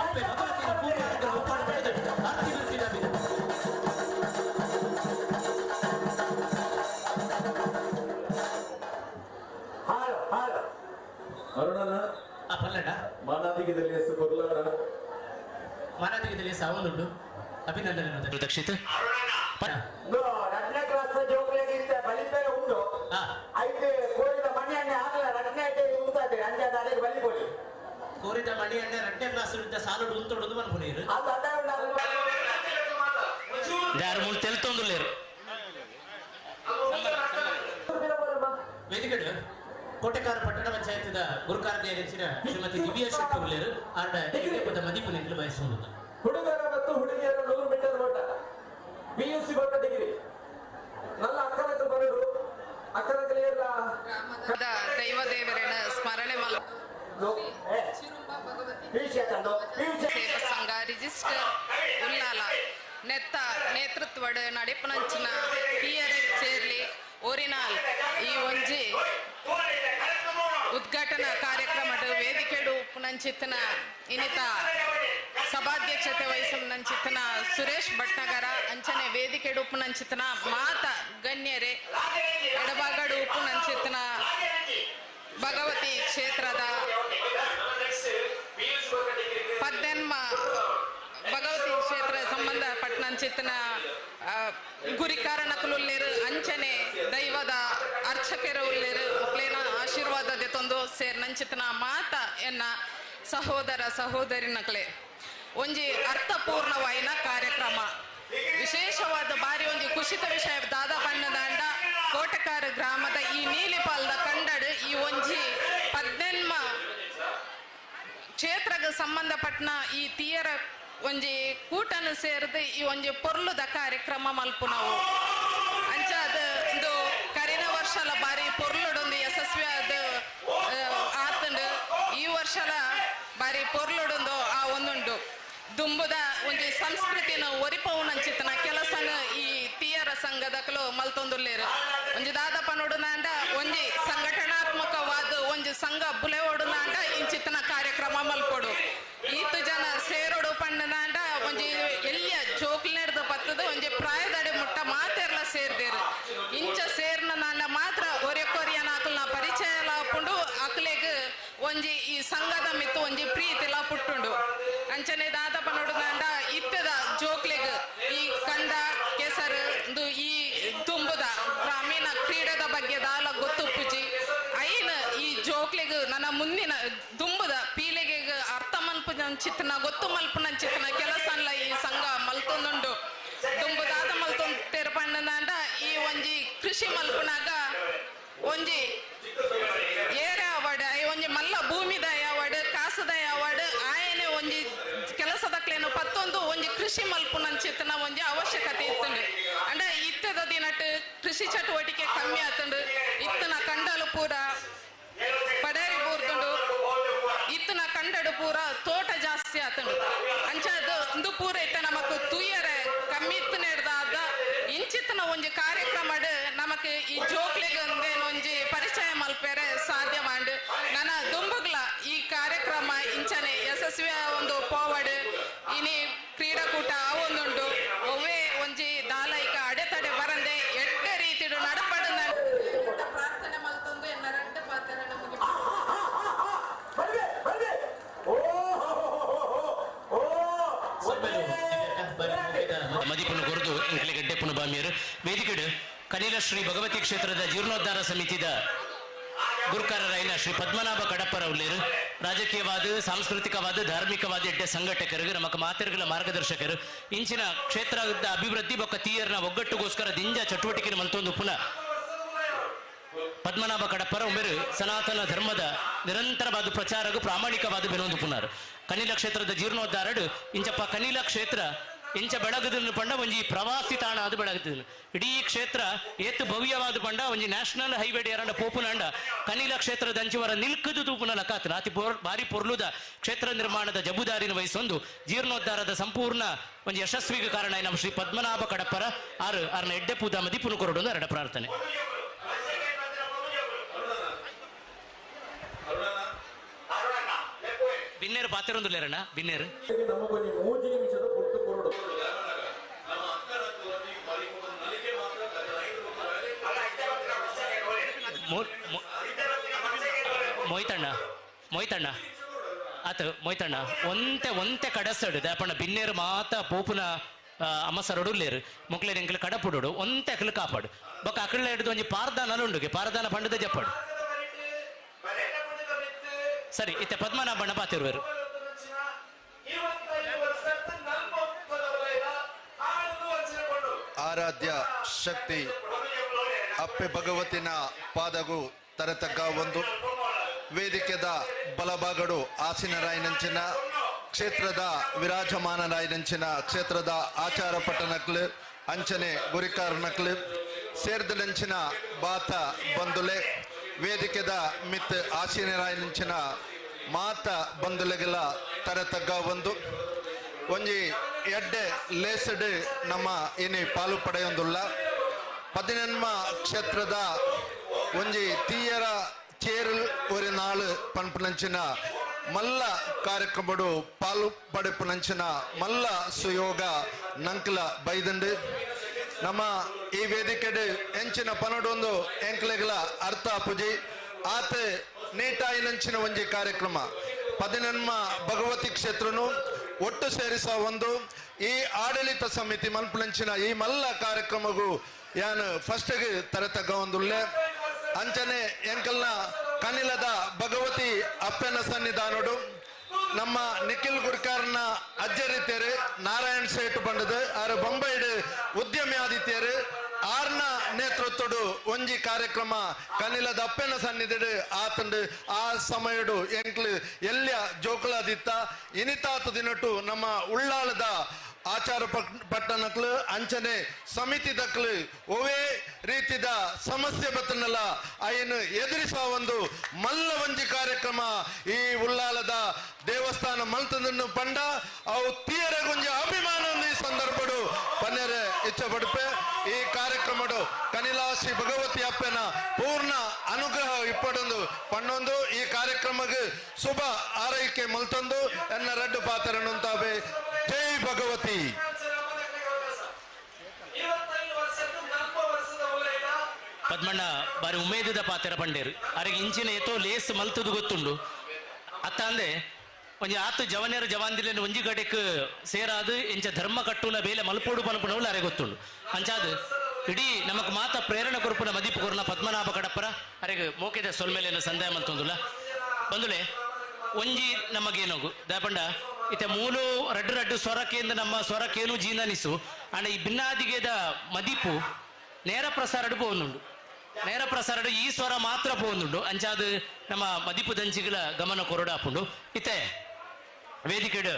ಅಪ್ಪೆ ಭಗವತಿನ ಕೂಪಾಡಿದ ಒಪ್ಪಾಡ ಪಡೆದು ಅರ್ಥಿರುತ್ತಿದ ಅರುಣನ ಪಲ್ಲಡ ಮಾನವಿಕದಲ್ಲಿ ಸಾವನ್ನುಂಡು ಅಭಿನಂದನೆ ದಕ್ಷಿತ್ ರತ್ನ ಕ್ಲಾಸ್ ಜೋಕ್ಲೇಟ್ ಬಲಿಪೇರ ಉಂಟು ಐದು ಕೋರಿದ ಮಣಿ ಎಣ್ಣೆ ಆಗಲ್ಲ ರತ್ನ ಉಂಟಾದೆ ಅಂಜಾದ ಅಲೆಗೆ ಬಲಿಪೋಡಿ ಕೋರಿದ ಮಣಿ ಎಣ್ಣೆ ರಟ್ನೆ ಕ್ಲಾಸ್ ಸಾಲುಡು ಉಂಟೊಡುದು ಮನ್ಪುನೀರು ಯಾರು ಮುಂದೆ ತೆಲ್ತೊಂದುಲ್ಲೇರು ವೇದಿಕೆ ಕೋಟೆಕಾರ ಪಟ್ಟಣ ಪಂಚಾಯತ್ದ ಗುರುಕಾರ್ಯ ನೆಚ್ಚಿನ ಶ್ರೀಮತಿ ದಿವ್ಯಾ ಶೆಟ್ಟಿ ಉಳ್ಳೇರು ಆರ್ಡ ಮದಿಪು ನಿಂತಲು ಬಯಸುವುದು ಹುಡುಗರ ಮತ್ತು ಹುಡುಗಿಯರ 100 ಮೀಟರ್ ಓಟ PUC ಬಟ್ಟ ಡಿಗ್ರಿ ನನ್ನ ಅಕ್ಕನಕ್ಕೆ ಬರಡು ಅಕ್ಕನಕ್ಕಲೆಲ್ಲ ದೈವ ದೇವರನ್ನ ಸ್ಮರಣೆ ಸೇವಾ ಸಂಘ ರಿಜಿಸ್ಟರ್ ಉಲ್ಲಾಲ ನೆತ್ತ ನೇತೃತ್ವಡ್ ನಡಿಪನಂಚಿನ ಪಿಯರೆ ಸೇರ್ಲಿ ಓರಿನಾಲ್ ಈ ಒಂಜಿ ಉದ್ಘಾಟನಾ ಕಾರ್ಯಕ್ರಮದ ವೇದಿಕೆಡು ಉಪನಂಚಿತನ ಇನ್ನಿತ ಸಭಾಧ್ಯಕ್ಷತೆ ವಹಿಸಿನ ಸುರೇಶ್ ಭಟ್ನಗರ ಅಂಚನೆ ವೇದಿಕೆಡು ಉಪನಂಚಿತನ ಮಾತ ಗಣ್ಯರೇ ಎಡಬಾಗಡು ಉಪನಂಚಿತನ ಭಗವತಿ ಕ್ಷೇತ್ರದ ಪದ್ದೆನ್ಮ ಭಗವತಿ ಕ್ಷೇತ್ರ ಸಂಬಂಧಪಟ್ಟಂಚಿತನ ಗುರಿ ಕಾರಣಕುಲ್ಲೇರು ಅಂಚನೆ ದೈವದ ಅರ್ಚಕರ ಉಲ್ಲೇರು ಪ್ಲೇನ ಆಶೀರ್ವಾದದ ತಂದು ಸೇರ್ನಂಚಿತನ ಮಾತ ಎನ್ನ ಸಹೋದರ ಸಹೋದರಿನಕ್ಲೆ ಒಂಜಿ ಅರ್ಥಪೂರ್ಣವಾಯಿನ ಕಾರ್ಯಕ್ರಮ ವಿಶೇಷವಾದ ಬಾರಿ ಒಂಜಿ ಖುಷಿತ ವಿಷಯ ದಾದಾ ಬಣ್ಣದಾಂಡ ಕೋಟೆಕಾರ ಗ್ರಾಮದ ಈ ನೀಲಿಪಾಲದ ಕಂಡಡು ಈ ಒಂಜಿ 18 ಕ್ಷೇತ್ರಕ್ಕೆ ಸಂಬಂಧಪಟ್ಟ ಈ ತೀಯರ ಒಂಜಿ ಕೂಟನು ಸೇರಿದು ಈ ಒಂಜಿ ಪೊರ್ಲುದ ಕಾರ್ಯಕ್ರಮ ಮಲ್ಪು ನಾವು ಅಂಚ ಅದು ಒಂದು ಕರಿನ ವರ್ಷಲ ಬಾರಿ ಪೊರ್ಲುಡೊಂದು ಯಶಸ್ವಿ ಅದು ಆತಂಡು ಈ ವರ್ಷಲ ಬಾರಿ ಪೊರ್ಲುಡೊಂದು ಆ ಒಂದುಂಡು ದುಂಬುದ ಒಂಜಿ ಸಂಸ್ಕೃತಿನ ಒರಿಪವುನಂಚಿತನ ಕೆಲಸನ ಈ ತೀಯರ ಸಂಘದಕಲು ಮಲ್ತೊಂದುಲ್ಲೇರು ಒಂಜಿ ದಾದಪ ನೋಡುನಾಂಡ ಒಂಜಿ ಸಂಘಟನಾತ್ಮಕವಾದ ಒಂಜಿ ಸಂಘ ಬುಲೆ ಓಡುನಾಂಡ ಇಂಚಿತನ ಕಾರ್ಯಕ್ರಮ ಮಲ್ಪೊಡು ಈತು ಜನ ಸೇರೋಡು ಪಂಡನಾಂಡ ಒಂಜಿ ಎಲ್ಲಿಯ ಜೋಕ್ಲಿನೆರ್ದು ಪತ್ತದ ಒಂಜಿ ಪ್ರಾಯದಡೆ ಮುಟ್ಟ ಮಾತೆರ್ಲ ಸೇರ್ದೇರು ಇಂಚ ಸೇರ್ನ ನಾಂಡ ಮಾತ್ರ ಒರೆಕೊರಿಯನ ಆಕಲ್ನ ಪರಿಚಯ ಲಾಪುಂಡು ಅಕ್ಲೆಗ್ ಒಂಜಿ ಈ ಸಂಘದ ಮಿತ್ತು ಒಂಜಿ ಪ್ರೀತಿಲ ಪುಟ್ಟುಂಡು ಅಂಚನೆ ದಾದಪ ನೋಡುನಾಂಡ ಇತ್ತದ ಜೋಕ್ಲೆಗ್ ಈ ಕಂಡ ಕೆಸರು ಈ ತುಂಬುದ ಗ್ರಾಮೀಣ ಕ್ರೀಡೆದ ಬಗ್ಗೆ ದಾಲ ಗೊತ್ತುಪ್ಪುಜಿ ಐನ ಈ ಜೋಕ್ಲೆಗ್ ನನ್ನ ಮುಂದಿನ ದುಂಬುದ ಪೀಳಿಗೆ ಅರ್ಥ ಮಲ್ಪುನಂಚಿತ್ತನ ಗೊತ್ತು ಮಲ್ಪುನಂಚಿತ್ತನ ಕೆಲಸ ಅಲ್ಲ ಈ ಸಂಘ ಮಲ್ತೊಂದುಂಡು ದುಂಬುದಾದ ಮಲ್ತೊಂದು ಪಣ್ಣನಾಂಡ ಈ ಒಂಜಿ ಕೃಷಿ ಮಲ್ಪುನಾಗ ಒಂಜಿ ಏರೆ ಅವಾರ್ಡ್ ಒಂಜಿ ಮಲ್ಲ ಭೂಮಿದ ಅವಾರ್ಡ್ ಕಾಸದ ಅವಾರ್ಡ್ ಆಯನೆ ಒಂಜಿ ಕೆಲಸದಕ್ಲೇನು ಪತ್ತೊಂದು ಒಂಜಿ ಕೃಷಿ ಮಲ್ಪುನಂಚಿತ್ತನ ಒಂಜಿ ಅವಶ್ಯಕತೆ ಇತ್ತಂಡು ಅಂಡ ಇತ್ತದ ದಿನಟ್ ಕೃಷಿ ಚಟುವಟಿಕೆ ಕಮ್ಮಿ ಆತಂಡು ಇತ್ತನ ಕಂಡಲು ಪೂರ ಪಡೇರಿ ಬೂರ್ದುಂಡು ಇತ್ತನ ಕಂಡಡು ಪೂರ ತೋಟ ಜಾಸ್ತಿ ಆತಂಡು ಅಂಚದು ಇಂದು ಪೂರ ಇತ್ತ ನಮಕ್ ತುಯ್ಯರೆ ಕಮ್ಮಿ ಇತ್ತು ನೆಡ್ದಾದ ಇಂಚಿತ್ತನ ಒಂಜಿ ಕಾರ್ಯಕ್ರಮ ನಮಕ್ ಈ ಜೋಕ್ಲೆಗ್ ಒಂಜಿ ಪರಿಚಯ ಮಲ್ಪೇರೆ ಸಾಧ್ಯ ಮಾಡು ನನ್ನ ದುಂಬುಗ್ಲ ಈ ಕಾರ್ಯಕ್ರಮ ಇಂಚನೆ ಯಶಸ್ವಿ ಒಂದು ಪೋವಡ್ ಇನಿ ಕ್ರೀಡಾಕೂಟ ಅವೊಂದುಂಡು ಒವ್ವೇ ಒಂಜಿ ದಾಲೈಕ ಅಡೆತಡೆ ಬರಂದೆ ಎಡ್ಡ ರೀತಿಡು ನಡಪಡ ಪ್ರಾರ್ಥನೆ ಮಲ್ತೊಂದು ಎನ್ನ ರೆಡ್ಡ ಪಾತ್ರ ನಮಗೆ ಮದಿಪುನ ಕೊರದು ಇಂಕಲೆ ಗಡ್ಡೆಪುನ ಬಾಮಿಯರು ವೇದಿಕೆಡು ಕನಿಲ ಶ್ರೀ ಭಗವತಿ ಕ್ಷೇತ್ರದ ಜೀರ್ಣೋದ್ಧಾರ ಸಮಿತಿದ ಗುರುಕಾರರಾಯಿನ ಶ್ರೀ ಪದ್ಮನಾಭ ಕಡಪ್ಪರ ಉಳ್ಳೇರು ರಾಜಕೀಯವಾದ ಸಾಂಸ್ಕೃತಿಕವಾದ ಧಾರ್ಮಿಕವಾದ ಎಡ್ಡೆ ಸಂಘಟಕರಿಗೆ ನಮಕ್ ಮಾತೆರ್ಗಳ ಮಾರ್ಗದರ್ಶಕರು ಇಂಚಿನ ಕ್ಷೇತ್ರದ ಅಭಿವೃದ್ಧಿ ಬೊಕ್ಕ ತೀಯರ್ನ ಒಗ್ಗಟ್ಟುಗೋಸ್ಕರ ದಿಂಜ ಚಟುವಟಿಕೆ ಮಲ್ತೊಂದು ಪುನಃ ಪದ್ಮನಾಭ ಕಡಪ್ಪರ ಒಮ್ಮೆರು ಸನಾತನ ಧರ್ಮದ ನಿರಂತರವಾದ ಪ್ರಚಾರಗೂ ಪ್ರಾಮಾಣಿಕವಾದ ಬೆನೊಂದು ಪುನರ್ ಕನಿಲ ಕ್ಷೇತ್ರದ ಜೀರ್ಣೋದ್ಧಾರಡು ಇಂಚಪ್ಪ ಕನಿಲ ಕ್ಷೇತ್ರ ಇಂಚ ಬೆಳಗದನ್ನು ಪಂಡ ಒಂಜಿ ಪ್ರವಾಸಿ ತಾಣ ಅದು ಬೆಳಗದನ್ನು ಇಡೀ ಕ್ಷೇತ್ರ ಏತ್ ಭವ್ಯವಾದ ಪಂಡ ಒಂಜಿ ನ್ಯಾಷನಲ್ ಹೈವೇ ಎರಡ ಪೋಪುನಂಡ ಕನಿಲ ಕ್ಷೇತ್ರದ ಅಂಚುವರ ನಿಲ್ಕದು ತೂಪುನ ಲಕಾತನ ಅತಿ ಬಾರಿ ಪೊರ್ಲುದ ಕ್ಷೇತ್ರ ನಿರ್ಮಾಣದ ಜವಾಬ್ದಾರಿನ ವಹಿಸೊಂದು ಜೀರ್ಣೋದ್ಧಾರದ ಸಂಪೂರ್ಣ ಒಂಜಿ ಯಶಸ್ವಿಗೆ ಕಾರಣ ನಮ್ಮ ಶ್ರೀ ಪದ್ಮನಾಭ ಕಡಪ್ಪರ ಆರ್ನ ಎಡ್ಡೆ ಪೂದ ಮದಿಪುನ ಕೊರಡು ಎರಡ ಪ್ರಾರ್ಥನೆ ಬಿನ್ನೇರು ಪಾತಿರೊಂದುಲ್ಲೇರಣ್ಣ ಬಿನ್ನೇರು ನಮಗೊಂದು 3 ನಿಮಿಷದ ಪುಟ್ಟು ಕೊರಡು ಮೊಯ್ತಣ್ಣ ಆತ ಮೊಯ್ತಣ್ಣ ಒಂತೆ ಕಡಸಡು ದಾಪಣ್ಣ ಬಿನ್ನೇರು ಮಾತ ಪೋಪುನ ಅಮ್ಮಸರೊಡುಲ್ಲೇರು ಮುಕ್ಲೇರು ಎಂಕಲು ಕಡಪುಡು ಒಂತೆ ಅಕಲು ಕಾಪಾಡು ಬೊಕ್ಕ ಅಕಳ್ಳ ಹಿಡಿದು ಒಂಜಿ ಪಾರದಾನ ಉಂಡುಗೆ ಪಾರದಾನ ಪಂಡದ ಜಪ್ಪಡು ಸರಿ ಇತ್ತೆ ಪದ್ಮನಾಭಣ್ಣ ಪಾತಿರುವರು ಆರಾಧ್ಯ ಶಕ್ತಿ ಅಪ್ಪೆ ಭಗವತಿನ ಪಾದಗೂ ತರತಕ್ಕ ಒಂದು ವೇದಿಕೆದ ಬಲಭಾಗಡು ಆಸೀನರಾಯನಂಚಿನ ಕ್ಷೇತ್ರದ ವಿರಾಜಮಾನರಾಯನಂಚಿನ ಕ್ಷೇತ್ರದ ಆಚಾರ ಪಟ್ಟಣಕ್ಲು ಅಂಚನೆ ಗುರಿಕಾರನಕ್ಲು ಸೇರ್ದಲಂಚಿನ ಬಾತ ಬಂದುಲೆ ವೇದಿಕೆದ ಮಿತ್ ಆಸೀನರಾಯನಂಚಿನ ಮಾತ ಬಂದುಲೆಗೆಲ್ಲ ತರತಗ್ಗ ಒಂಜಿ ಎಡ್ಡೆ ಲೇಸಡ್ ನಮ್ಮ ಇನಿ ಪಾಲು ಪಡೆಯೊಂದುಲ್ಲ 14ಮ ಕ್ಷೇತ್ರದ ಒಂಜಿ ತೀಯರ ಚೇರಲ್ ಒರಿ ನಾಳು ಪನ್ಪುನಂಚಿನ ಮಲ್ಲ ಕಾರ್ಯಕ್ರಮಡು ಪಾಲು ಪಡೆಪುನಂಚಿನ ಮಲ್ಲ ಸುಯೋಗ ನಂಕಲ ಬೈದಂಡು ನಮ್ಮ ಈ ವೇದಿಕೆಡು ಎಂಚಿನ ಪನಡೊಂದು ಎಂಕ್ಲೆಗಳ ಅರ್ಥ ಪುಜಿ ಆತ ನೀಟಾಯಿನಂಚಿನ ಒಂಜಿ ಕಾರ್ಯಕ್ರಮ 14ಮ ಭಗವತಿ ಕ್ಷೇತ್ರನು ಒಟ್ಟು ಸೇರಿಸ ಒಂದು ಈ ಆಡಳಿತ ಸಮಿತಿ ಮಲ್ಪುನಂಚಿನ ಈ ಮಲ್ಲ ಕಾರ್ಯಕ್ರಮಗೂ ಯಾನು ಫಸ್ಟ್ಗೆ ತರತಕ್ಕ ಒಂದುಲ್ಲೆ ಅಂಚನೆ ಎಂಕಲ್ನ ಕನಿಲದ ಭಗವತಿ ಅಪ್ಪನ ಸನ್ನಿಧಾನಡು ನಮ್ಮ ನಿಖಿಲ್ ಗುರ್ಕಾರ್ನ ಅಜ್ಜರಿತೇರು ನಾರಾಯಣ್ ಸೇಠ್ ಬಂಡದು ಆರು ಬೊಂಬೈಡ್ ಉದ್ಯಮಿ ಆದಿತ್ಯರು ಆರ್ನ ನೇತೃತ್ವಡು ಒಂಜಿ ಕಾರ್ಯಕ್ರಮ ಕನಿಲದ ಅಪ್ಪನ ಸನ್ನಿಧಿಡು ಆತಂಡು ಆ ಸಮಯಡು ಎಂಕ್ಲು ಎಲ್ಯ ಜೋಕುಲಾದಿತ್ತ ಇನಿತಾತ ದಿನಟು ನಮ್ಮ ಉಳ್ಳಾಳದ ಆಚಾರ ಪಟ್ಟಣಕ್ಲು ಅಂಚನೆ ಸಮಿತಿ ದಕ್ಲು ಒವೇ ರೀತಿದ ಸಮಸ್ಯೆ ಬತ್ತನಲ್ಲ ಅಯ್ಯನು ಎದುರಿಸುವ ಒಂದು ಮಲ್ಲ ಒಂಜಿ ಕಾರ್ಯಕ್ರಮ ಈ ಉಳ್ಳಾಲದ ದೇವಸ್ಥಾನ ಮಲ್ತದನ್ನು ಪಂಡ ಅವು ತೀಯರಗೊಂಜಿ ಅಭಿಮಾನ ಈ ಸಂದರ್ಭಡು ಪನ್ನೆರೆ ಇಚ್ಛೆ ಪಡುಪೆ ಈ ಕಾರ್ಯಕ್ರಮಡು ಕನಿಲಾ ಶ್ರೀ ಭಗವತಿ ಅಪ್ಪನ ಪೂರ್ಣ ಅನುಗ್ರಹ ಇಪ್ಪಡೊಂದು ಪಣ್ಣೊಂದು ಈ ಕಾರ್ಯಕ್ರಮಕ್ಕೆ ಶುಭ ಆರೈಕೆ ಮಲ್ತೊಂದು ಎನ್ನ ರಡ್ಡು ಪಾತ್ರನುಂತಾವೆ. ಜೈ ಭಗವತಿ. ಪದ್ಮಣ್ಣ ಬಾರಿ ಉಮೇದದ ಪಾತ್ರ ಪಂಡೇರು ಅರೆಗೆ ಇಂಚಿನ ಎತ್ತೋ ಲೇಸ್ ಮಲ್ತದು ಗೊತ್ತುಂಡು ಅತ್ತ ಅಂದೆ ಒಂಜಿ ಆತು ಜವನೇರ ಜವಾಂದಿಲೇನು ಒಂಜಿ ಗಡೆಕ್ ಸೇರಾದು ಎಂಚ ಧರ್ಮ ಕಟ್ಟುನ ಬೇಲೆ ಮಲ್ಪೋಡು ಪನ್ಪುನವಳು ಅರೆ ಗೊತ್ತುಂಡು ಅಂಚಾದು ಇಡೀ ನಮಕ್ ಮಾತ ಪ್ರೇರಣೆ ಕೊರ್ಪುನ ಮದೀಪ್ ಕೊರ್ನ ಪದ್ಮನಾಭ ಕಡಪ್ಪರ ಅರೆಗೆ ಮೋಕೆದ ಸೊಲ್ಮೇಲೇನು ಸಂದೇಹ ಮಲ್ತೊಂದುಲ್ಲ ಬಂದುಲೆ ಒಂಜಿ ನಮಗೇನೋಗು ದಾಪಂಡ ಇತ್ತೆ ಮೂಲು ರಡ್ಡು ರಡ್ಡು ಸ್ವರಕ್ಕೇಂದು ನಮ್ಮ ಸ್ವರಕ್ಕೇನು ಜೀನನಿಸು ಅಂಡ ಈ ಭಿನ್ನಾದಿಗೆದ ಮದೀಪು ನೇರ ಪ್ರಸಾರಡು ಪೋನುಂಡು ನೇರ ಪ್ರಸಾರಡು ಈ ಸ್ವರ ಮಾತ್ರ ಪೋನುಂಡು ಅಂಚಾದು ನಮ್ಮ ಮದೀಪು ದಂಚಿಗಳ ಗಮನ ಕೊರಡಾಪುಂಡು ಇತ್ತೆ ವೇದಿಕೆಡು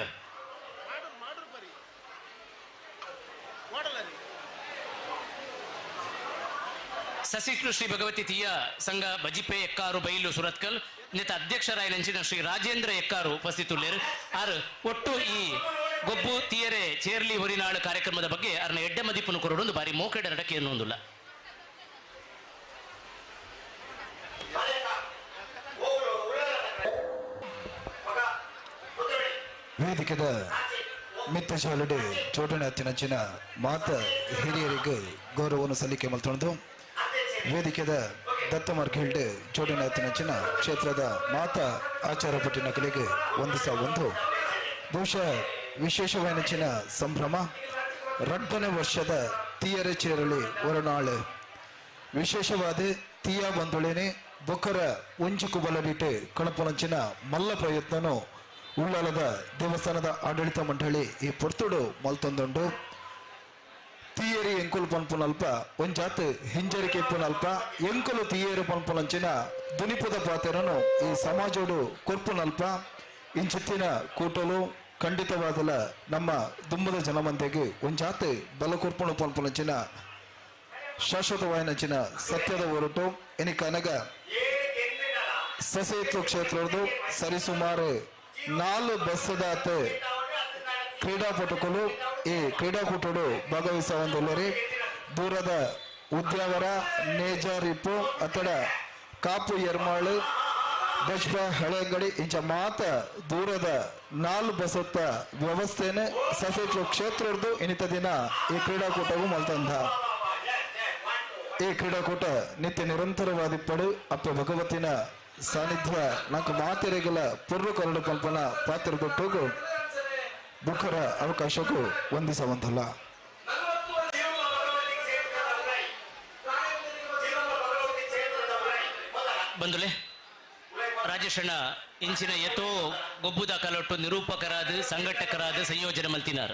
ಸಸಿಕ್ಲು ಶ್ರೀ ಭಗವತಿ ತೀಯ ಸಂಘ ಬಜಿಪೆ ಎಕ್ಕಾರು ಬೈಲು ಸುರತ್ಕಲ್ ನಿತ ಅಧ್ಯಕ್ಷರಾಯನಂಚಿನ ಶ್ರೀ ರಾಜೇಂದ್ರ ಎಕ್ಕಾರು ಉಪಸ್ಥಿತುಲ್ಲೇರು ಆರು ಒಟ್ಟು ಈ ಗೊಬ್ಬು ತೀಯರೆ ಚೇರ್ಲಿ ಹೊರಿನಾಳು ಕಾರ್ಯಕ್ರಮದ ಬಗ್ಗೆ ಅರ್ನ ಎಡ್ಡೆ ಮದೀಪನ್ನು ಕೊರಡೊಂದು ಬಾರಿ ಮೋಕೆಡ ನಡಕೆ ಅನ್ನೊಂದುಲ್ಲ. ವೇದಿಕೆದ ಮಿತ್ತ ಶಾಲೆಡೆ ಚೋಟಣೆ ಹತ್ತಿನಂಚಿನ ಮಾತ ಹಿರಿಯರಿಗೆ ಗೌರವವನ್ನು ಸಲ್ಲಿಕೆ ಮಲ್ತೊಂದು ವೇದಿಕೆದ ದತ್ತಮಾರ್ಗ ಹಿಲ್ಡೆ ಚೋಟಣೆ ಹತ್ತಿನಂಚಿನ ಕ್ಷೇತ್ರದ ಮಾತ ಆಚಾರ ಪಟ್ಟಿನ ಕಲೆಗೆ ಒಂದು ಬಹುಶಃ ವಿಶೇಷವಾಯಿನಂಚಿನ ಸಂಭ್ರಮ ರಡ್ಡನೇ ವರ್ಷದ ತೀಯರೆ ಚೇರಳಿ ಹೊರನಾಳು ವಿಶೇಷವಾದ ತೀಯ ಬಂದೊಳೇನೆ ಬೊಕ್ಕರ ಒಂಜಿ ಕುಬಲಡಿಟೆ ಕಳಪಲಂಚಿನ ಮಲ್ಲ ಪ್ರಯತ್ನನು ಉಳ್ಳಾಲದ ದೇವಸ್ಥಾನದ ಆಡಳಿತ ಮಂಡಳಿ ಈ ಪೊರ್ತುಡು ಮಲ್ತೊಂದುಂಡು ತೀಯರಿ ಎಂಕುಲು ಪನ್ಪುನಲ್ಪ ಒಂಜಾತ್ ಹಿಂಜರಿಕೆ ಪುನಲ್ಪ ಎಂಕುಲು ತೀಯರು ಪನ್ಪುನಂಚಿನ ದುನಿಪುದ ಪಾತೆರನು ಈ ಸಮಾಜೋಡು ಕೊರ್ಪುನಲ್ಪ ಇಂಚಿತ್ತಿನ ಕೂಟಲು ಖಂಡಿತವಾದಲ ನಮ್ಮ ದುಂಬದ ಜನಮಂತೆಗೆ ಒಂಜಾತ್ ಬಲ ಕೊರ್ಪುಣು ಪನ್ಪುನಂಚಿನ ಶಾಶ್ವತವಾಯಿನಂಚಿನ ಸತ್ಯದ ಹೊರಟು ಎನಿಕನಗ ಸಸೇತ್ಲು ಕ್ಷೇತ್ರದ್ದು ಸರಿಸುಮಾರು 4 ಬಸ್ಸದಾತ ಕ್ರೀಡಾಪಟುಗಳು ಈ ಕ್ರೀಡಾಕೂಟಡು ಭಾಗವಹಿಸುವಂದುಲ್ಲರಿ ದೂರದ ಉದ್ಯಾವರ ನೇಜಾರಿಪ್ಪು ಅತಡ ಕಾಪು ಎರ್ಮಾಳು ಬಜ್ಪ ಹಳೆಗಡಿ ಇಂಚ ಮಾತ ದೂರದ 4 ಬಸ್ಸತ್ತ ವ್ಯವಸ್ಥೆನೆ ಸಸೇತ್ಲು ಕ್ಷೇತ್ರದ್ದು ಇನಿತ ದಿನ ಈ ಕ್ರೀಡಾಕೂಟವು ಮಲ್ತಂದ ಈ ಕ್ರೀಡಾಕೂಟ ನಿತ್ಯ ನಿರಂತರವಾದಿಪ್ಪಡು ಅಪ್ಪ ಭಗವತಿನ ಸಾನ್ನಿಧ್ಯ ನಾಲ್ಕು ಮಾತೆರೆಗಳ ಪುರ್ರು ಕೊರಡು ಕಲ್ಪನ ಪಾತ್ರ ಕೊಟ್ಟೋಗು ಬುಖರ ಅವಕಾಶಕ್ಕೂ ವಂದಿಸವಂತಲ್ಲ. ಬಂದುಲೆ ರಾಜೇಶಣ್ಣ ಇಂಚಿನ ಎತ್ತೋ ಗೊಬ್ಬುದ ಕಲೊಟ್ಟು ನಿರೂಪಕರಾದ ಸಂಘಟಕರಾದ ಸಂಯೋಜನೆ ಮಲ್ತಿನಾರ್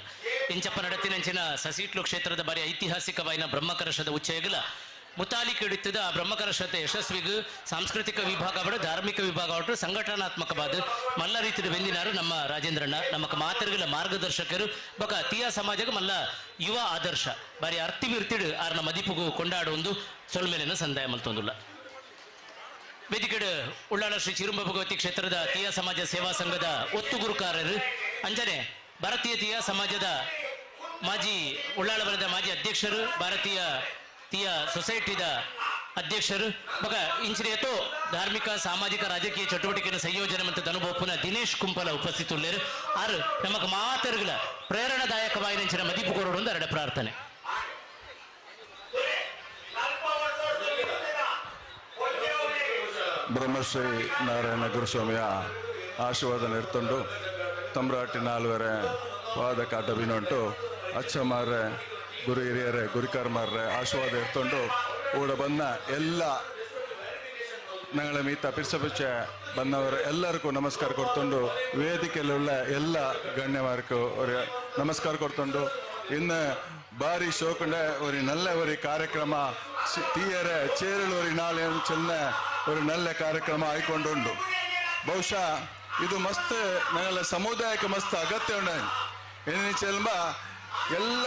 ಇಂಚಪ್ಪ ನಡತಿನಂಚಿನ ಸಸೀಟ್ಲು ಕ್ಷೇತ್ರದ ಬಾರಿ ಐತಿಹಾಸಿಕವಾಯಿನ ಬ್ರಹ್ಮಕಲಶದ ಉಚ್ಚಯಗಳ ಮುತಾಲಿಕೆ ಹಿಡಿತದ ಆ ಬ್ರಹ್ಮಕಲಶತೆ ಯಶಸ್ವಿಗೂ ಸಾಂಸ್ಕೃತಿಕ ವಿಭಾಗ ಬಡ ಧಾರ್ಮಿಕ ವಿಭಾಗ ಹೊರಟು ಸಂಘಟನಾತ್ಮಕವಾದ ಮಲ್ಲ ರೀತಿಯ ಬೆಂದಿನಾರು ನಮ್ಮ ರಾಜೇಂದ್ರಣ್ಣ ನಮಕ್ ಮಾತರಿಗಳ ಮಾರ್ಗದರ್ಶಕರು ಬೊಕ ತೀಯ ಸಮಾಜಕ್ಕೆ ಮಲ್ಲ ಯುವ ಆದರ್ಶ ಬಾರಿ ಅರ್ತಿಮಿರ್ತಿಡು ಆರ್ನ ಮದೀಪುಗೂ ಕೊಂಡಾಡೊಂದು ಸೊಲ್ಮೇಲಿನ ಸಂದಾಯ ಮಲ್ತೊಂದುಲ್ಲ. ವೇದಿಕೆಡು ಉಳ್ಳಾಳ ಶ್ರೀ ಚಿರುಂಬ ಭಗವತಿ ಕ್ಷೇತ್ರದ ತೀಯ ಸಮಾಜ ಸೇವಾ ಸಂಘದ ಒತ್ತುಗುರುಕಾರರು ಅಂಜನೆ ಭಾರತೀಯ ತೀಯ ಸಮಾಜದ ಮಾಜಿ ಉಳ್ಳಾಳ ವಲಯದ ಮಾಜಿ ಅಧ್ಯಕ್ಷರು ಭಾರತೀಯ ತೀಯ ಸೊಸೈಟಿದ ಅಧ್ಯಕ್ಷರು ಬಗ ಇಂಚಿನೇತೋ ಧಾರ್ಮಿಕ ಸಾಮಾಜಿಕ ರಾಜಕೀಯ ಚಟುವಟಿಕೆಯನ್ನು ಸಂಯೋಜನೆ ಮತ್ತು ಅನುಭವಪುನ ದಿನೇಶ್ ಕುಂಪಲ ಉಪಸ್ಥಿತುಳ್ಳರು ಆರು ನಮಕ್ ಮಾತರುಗಳ ಪ್ರೇರಣಾದಾಯಕವಾಯಿನ ಮದೀಪು ಕೋರೊಂದು ಎರಡ ಪ್ರಾರ್ಥನೆ. ಬ್ರಹ್ಮಶ್ರೀ ನಾರಾಯಣ ಗುರುಸ್ವಾಮಿಯ ಆಶೀರ್ವಾದ ಇರ್ತುಂಡು ತಮ್ರಾಟಿ ನಾಲ್ವರೆ ವಾದ ಕಾಟ ಬಿನೊಂಟು ಅಚ್ಚಮಾರ್ರೆ ಗುರು ಹಿರಿಯರೇ ಗುರಿಕಾರ್ಮಾರ್ರೆ ಆಶೀರ್ವಾದ ಇರ್ತುಂಡು ಕೂಡ ಬಂದ ಎಲ್ಲ ഞങ്ങളെ മീത്ത പിരിച്ച ಬಂದವರು ಎಲ್ಲರಿಗೂ ನಮಸ್ಕಾರ ಕೊಡ್ತುಂಡು ವೇದಿಕೆಯಲ್ലുള്ള ಎಲ್ಲ ಗಣ್ಯಮಾರ್ಗೂ ನಮಸ್ಕಾರ ಕೊಡ್ತುಂಡು ഇന്ന് ഭാരി ഷോക്കുണ്ട് ഒരു നല്ല ഒരു കാര്യക്രമ തീയരെ ചേരുള്ള ഒരു നാളെ ചെന്ന ഒരു നല്ല ಕಾರ್ಯಕ್ರಮ ആയിക്കൊണ്ടുണ്ട് ಬಹುಶಃ ಇದು ಮಸ್ತ್ ഞങ്ങളുടെ ಸಮುದಾಯಕ್ಕೆ ಮಸ್ತ್ ಅಗತ್ಯ ಉಂಟು ಏನು ಚೆಲ್ಬ ಎಲ್ಲ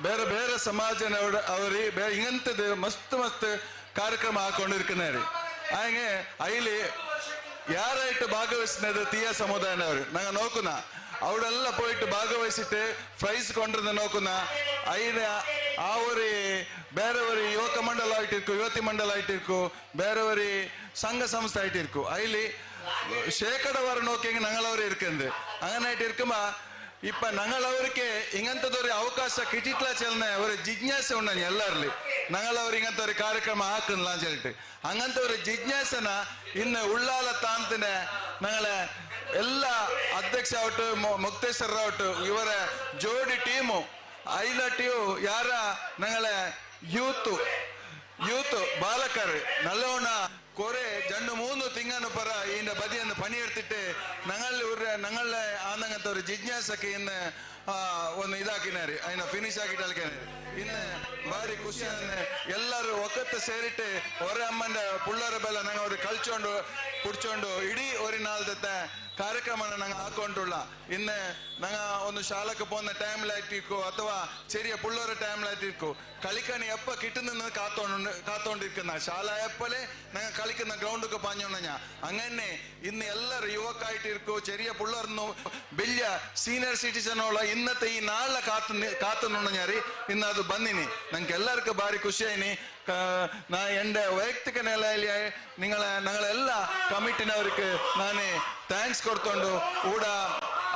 ಬೇರೆ ಬೇರೆ ಸಮಾಜನವರು ಅವರಿ ಇಂಗಂತದ್ದು ಮಸ್ತ್ ಮಸ್ತ್ ಕಾರ್ಯಕ್ರಮ ಹಾಕೊಂಡಿರ್ಕನಾರಿ ಹಾಗೆ ಅಲ್ಲಿ ಯಾರಾയിട്ട് ಭಾಗವಹಿಸಿದ ತೀಯ ಸಮುದಾಯನವರು ನಂಗೆ ನೋಕುನ ಅವರೆಲ್ಲ പോയിട്ട് ಭಾಗವಹಿಸಿಟ್ಟು ಪ್ರೈಸ್ ಕೊಂಡ್ರದ ನೋಕುನ ಐನ ಆ ഒരു ಬೇರೆಯವರಿ ಯುವಕ ಮಂಡಲ ಆಯ್ತಿರ್ಕು ಯುವತಿ ಮಂಡಲ ಆಯ್ತಿರ್ಕು ಬೇರೆಯವರಿ ಸಂಘ ಸಂಸ್ಥೆ ಆಯ್ತಿರ್ಕು ಅಲ್ಲಿ ಶೇಕಡವಾರು ನೋಕಿಂಗ್ ഞങ്ങളവരെ ഇരിക്കുന്നത് അങ്ങനായിട്ട് ഇരിക്കുമ്പോ ഇപ്പൊ ഞങ്ങളവർക്ക് ഇങ്ങനത്തെ ഒരു അവകാശം കിട്ടിയിട്ടില്ല ചെല്ലുന്ന ഒരു ജിജ്ഞാസ ഉണ്ടായി എല്ലാവരിലും ഞങ്ങളവർ ഇങ്ങനത്തെ ഒരു ಕಾರ್ಯಕ್ರಮ ಹಾಕುന്നിಲ್ಲ ಅಂತ ಹೇಳಿട്ട് അങ്ങനത്തെ ഒരു ജിജ്ഞാസന ഇന്ന് ഉള്ളാല താന്തനെ ഞങ്ങളെ എല്ലാ ಅಧ್ಯಕ್ಷ ಆವಟ್ಟು ಮುಕ್ತೇಶ್ವರ ಆವಟ್ಟು ಇವರ ಜೋಡಿ ಟೀಮು ಐಲಟಿಯು ಯಾರ ഞങ്ങളെ ಯೂತ್ ಬಾಲಕರು ನಲ್ಲೋಣ ಕೊರೆ ಜಂಡು 3 ತಿಂಗಳು ಪರ ಇಂದ ಬದಿಯನ್ನು ಪಣಿಯೆಡ್ತಿಟ್ಟು ഞങ്ങളെ ആന്നങ്ങത്തെ ഒരു ജിജ്ഞാസക്ക് ഇന്ന് ഒന്ന് ഇതാക്കിനാര് അതിനെ ഫിനിഷ് ആക്കിയിട്ട് കളിക്കാനാര് ഇന്ന് ഭാരി ಖುಷಿಯನ್ನು ಎಲ್ಲರೂ ಒಕ್ಕತ್ತು ಸೇರಿಟ್ಟು ಒರೆ ಅಮ್ಮಂದ ಪುಳ್ಳರ ಬೆಲ್ಲ ನಂಗೆ ಅವ್ರು ಕಳ್ಚೊಂಡು ಕುಡ್ಚೊಂಡು ಇಡೀ ഒരു നാളത്തെ ಕಾರ್ಯಕ್ರಮ ನಂಗೆ ಹಾಕೊಂಡುള്ള ഇന്ന് ನಂಗೆ ಒಂದು ಶಾಲಕ್ಕೆ പോകുന്ന ടൈമിലായിട്ടിരിക്കോ ಅಥವಾ ചെറിയ പിള്ളേർ ടൈമിലായിട്ടിരിക്കോ കളിക്കാൻ എപ്പ കിട്ടുന്ന കാത്തോണ്ടിരിക്കുന്ന ശാല എപ്പോലെ ഞങ്ങൾ കളിക്കുന്ന ഗ്രൗണ്ടൊക്കെ പാഞ്ഞോണ്ട ഞാൻ അങ്ങനെ ഇന്ന് എല്ലാവരും യുവക്കായിട്ടിരിക്കോ ചെറിയ പിള്ളേർന്നു വലിയ സീനിയർ സിറ്റിസനുള്ള ഇന്നത്തെ ഈ നാളെ കാത്തുന്നുണ്ട് ഞാൻ ഇന്ന് ಅದು ಬಂದಿನಿ ನಂಗೆ ಎಲ್ಲರಿಗೂ ಭಾರಿ ಖುಷಿಯಾಯಿನಿ ನಾ എൻ്റെ ವೈಯಕ್ತಿಕ ನೆಲೆಯಲ್ಲಿ ഞങ്ങളെಲ್ಲ കമ്മിറ്റിನವರಿಗೆ ನಾನೇ ಥ್ಯಾಂಕ್ಸ್ ಕೊಡ್ಕೊಂಡು ಕೂಡ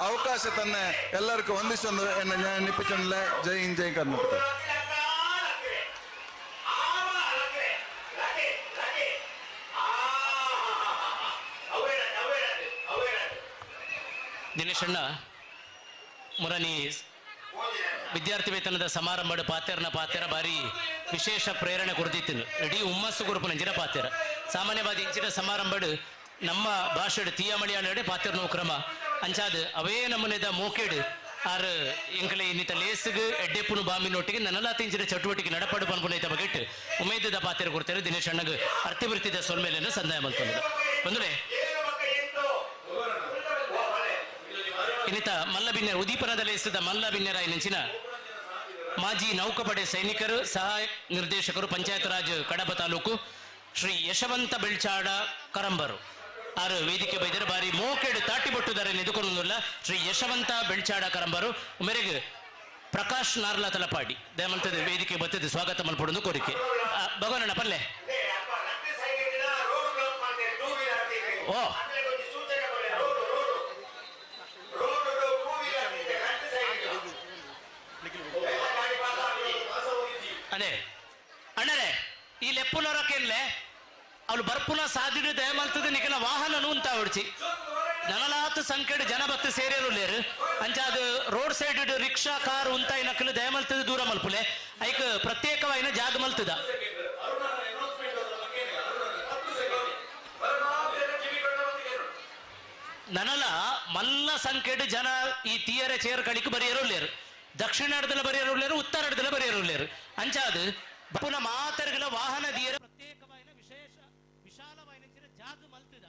ಅವಕಾಶ തന്നെ ಎಲ್ಲರಿಗೂ ವಂದಿಸೊಂದು ಎನ್ನ ഞാൻ ನಿಪ್ಪಿಕೊಂಡಿಲ್ಲ ಜೈ ಹಿಂದ್ ಜೈ ಕರ್ನಾಟಕ ದಿನೇಶಣ್ಣ ಮುರನಿ ವಿದ್ಯಾರ್ಥಿ ವೇತನದ ಸಮಾರಂಭದ ಪಾತೆರ ಬಾರಿ ವಿಶೇಷ ಪ್ರೇರಣೆ ಕೊಡ್ತಿತ್ತು ಇಡೀ ಹುಮ್ಮಸ್ಸು ಗ್ರೂಪ್ ನಂಜಿನ ಪಾತೆರ ಸಾಮಾನ್ಯವಾದ ಇಂಚಿನ ಸಮಾರಂಭಡು ನಮ್ಮ ಭಾಷೆಡು ತೀಯ ಮಳಿಯಾಳಡೆ ಪಾತೆರ ನೋಕ್ರಮ ಅಂಚಾದ ಅವೇ ನಮೂನೆದ ಮೋಕೆಡು ಆರು ಎಂಕಲೆ ಇನ್ನಿತ ಲೇಸ್ಗೆ ಎಡ್ಡೆಪ್ಪುನು ಬಾಂಬಿನೊಟ್ಟಿಗೆ ನನ್ನಲ್ಲ ತಿಂಚಿನ ಚಟುವಟಿಕೆ ನಡಪಡು ಪನ್ಪುನೈತ ಬಗೆಟ್ಟು ಉಮೇದದ ಪಾತೆರ ಕೊಡ್ತಾರೆ ದಿನೇಶ್ ಅಣ್ಣಗೆ ಅರ್ಥವೃತ್ತಿದ ಸೊಲ್ಮೇಲೆಯನ್ನು ಸಂದಾಯ ಮಾಡ್ಕೊಂಡ್ರು ಬಂದ್ರೆ ಇನ್ನಿತ ಮಲ್ಲಬಿನ್ನೆರ ಉದೀಪನದ ಲೇಸಿದ ಮಲ್ಲಬಿನ್ನೆರ ನೆಂಚಿನ ಮಾಜಿ ನೌಕಾಪಡೆ ಸೈನಿಕರು ಸಹಾಯಕ ನಿರ್ದೇಶಕರು ಪಂಚಾಯತ್ ರಾಜ್ ಕಡಬ ತಾಲೂಕು ಶ್ರೀ ಯಶವಂತ ಬೆಳ್ಚಾಡ ಕರಂಬರು ಆರು ವೇದಿಕೆ ಬೈದರೆ ಬಾರಿ ಮೋಕೆಡು ತಾಟಿಬೊಟ್ಟುದಾರೆ ಎದುಕೊಳ್ಳುವುದಿಲ್ಲ ಶ್ರೀ ಯಶವಂತ ಬೆಳ್ಚಾಡ ಕರಂಬರು ಮೇರೆಗೆ ಪ್ರಕಾಶ್ ನಾರ್ಲಾ ತಲಪಾಡಿ ದಯಮಂತದ ವೇದಿಕೆ ಬತ್ತದ ಸ್ವಾಗತ ಮಲ್ಪಡೋದು ಕೋರಿಕೆ ಭಗವನಣ್ಣ ಪಲ್ಲೆ ಓ ಅದೇ ಅಣ್ಣರೇ ಈ ಲೆಪ್ಪುನರಕ್ಕೆಲ್ಲೇ ಅವಳು ಬರ್ಪುನ ಸಾಧ್ಯತೆ ದಯಮಲ್ತದ ನಿಖಿಲ ವಾಹನನು ಅಂತ ಹೊಡ್ಚಿ ನನಲಾತು ಸಂಖ್ಯೆಡು ಜನ ಬತ್ತು ಸೇರಿರುಲ್ಲೇರು ಅಂಚ ಅದು ರೋಡ್ ಸೈಡ್ ರಿಕ್ಷಾ ಕಾರ್ ಉಂತ ನಕಲು ದಯಮಲ್ತದ ದೂರ ಮಲ್ಪುಲೆ ಐಕ್ ಪ್ರತ್ಯೇಕವಾಯಿನ ಜಾಗ ಮಲ್ತದ ನನಲ ಮಲ್ಲ ಸಂಖ್ಯೆಡು ಜನ ಈ ತೀಯರೆ ಚೇರ್ ಕಳಿಕ್ ಬರೆಯರುಲ್ಲೇರು ದಕ್ಷಿಣಾರ್ಧದಲ್ಲಿ ಬರೆಯರುಲ್ಲೇರು ಉತ್ತರಾರ್ಧದಲ್ಲಿ ಬರೆಯರುಲ್ಲೇರು ಅಂಚ ಅದು ಪುನಃ ಮಾತರ್ಗಳ ವಾಹನ ದೀಯರ ಪ್ರತ್ಯೇಕವಾಯಿನ ವಿಶಾಲವಾಯಿನ ಜಾಗ ಮಲ್ತದ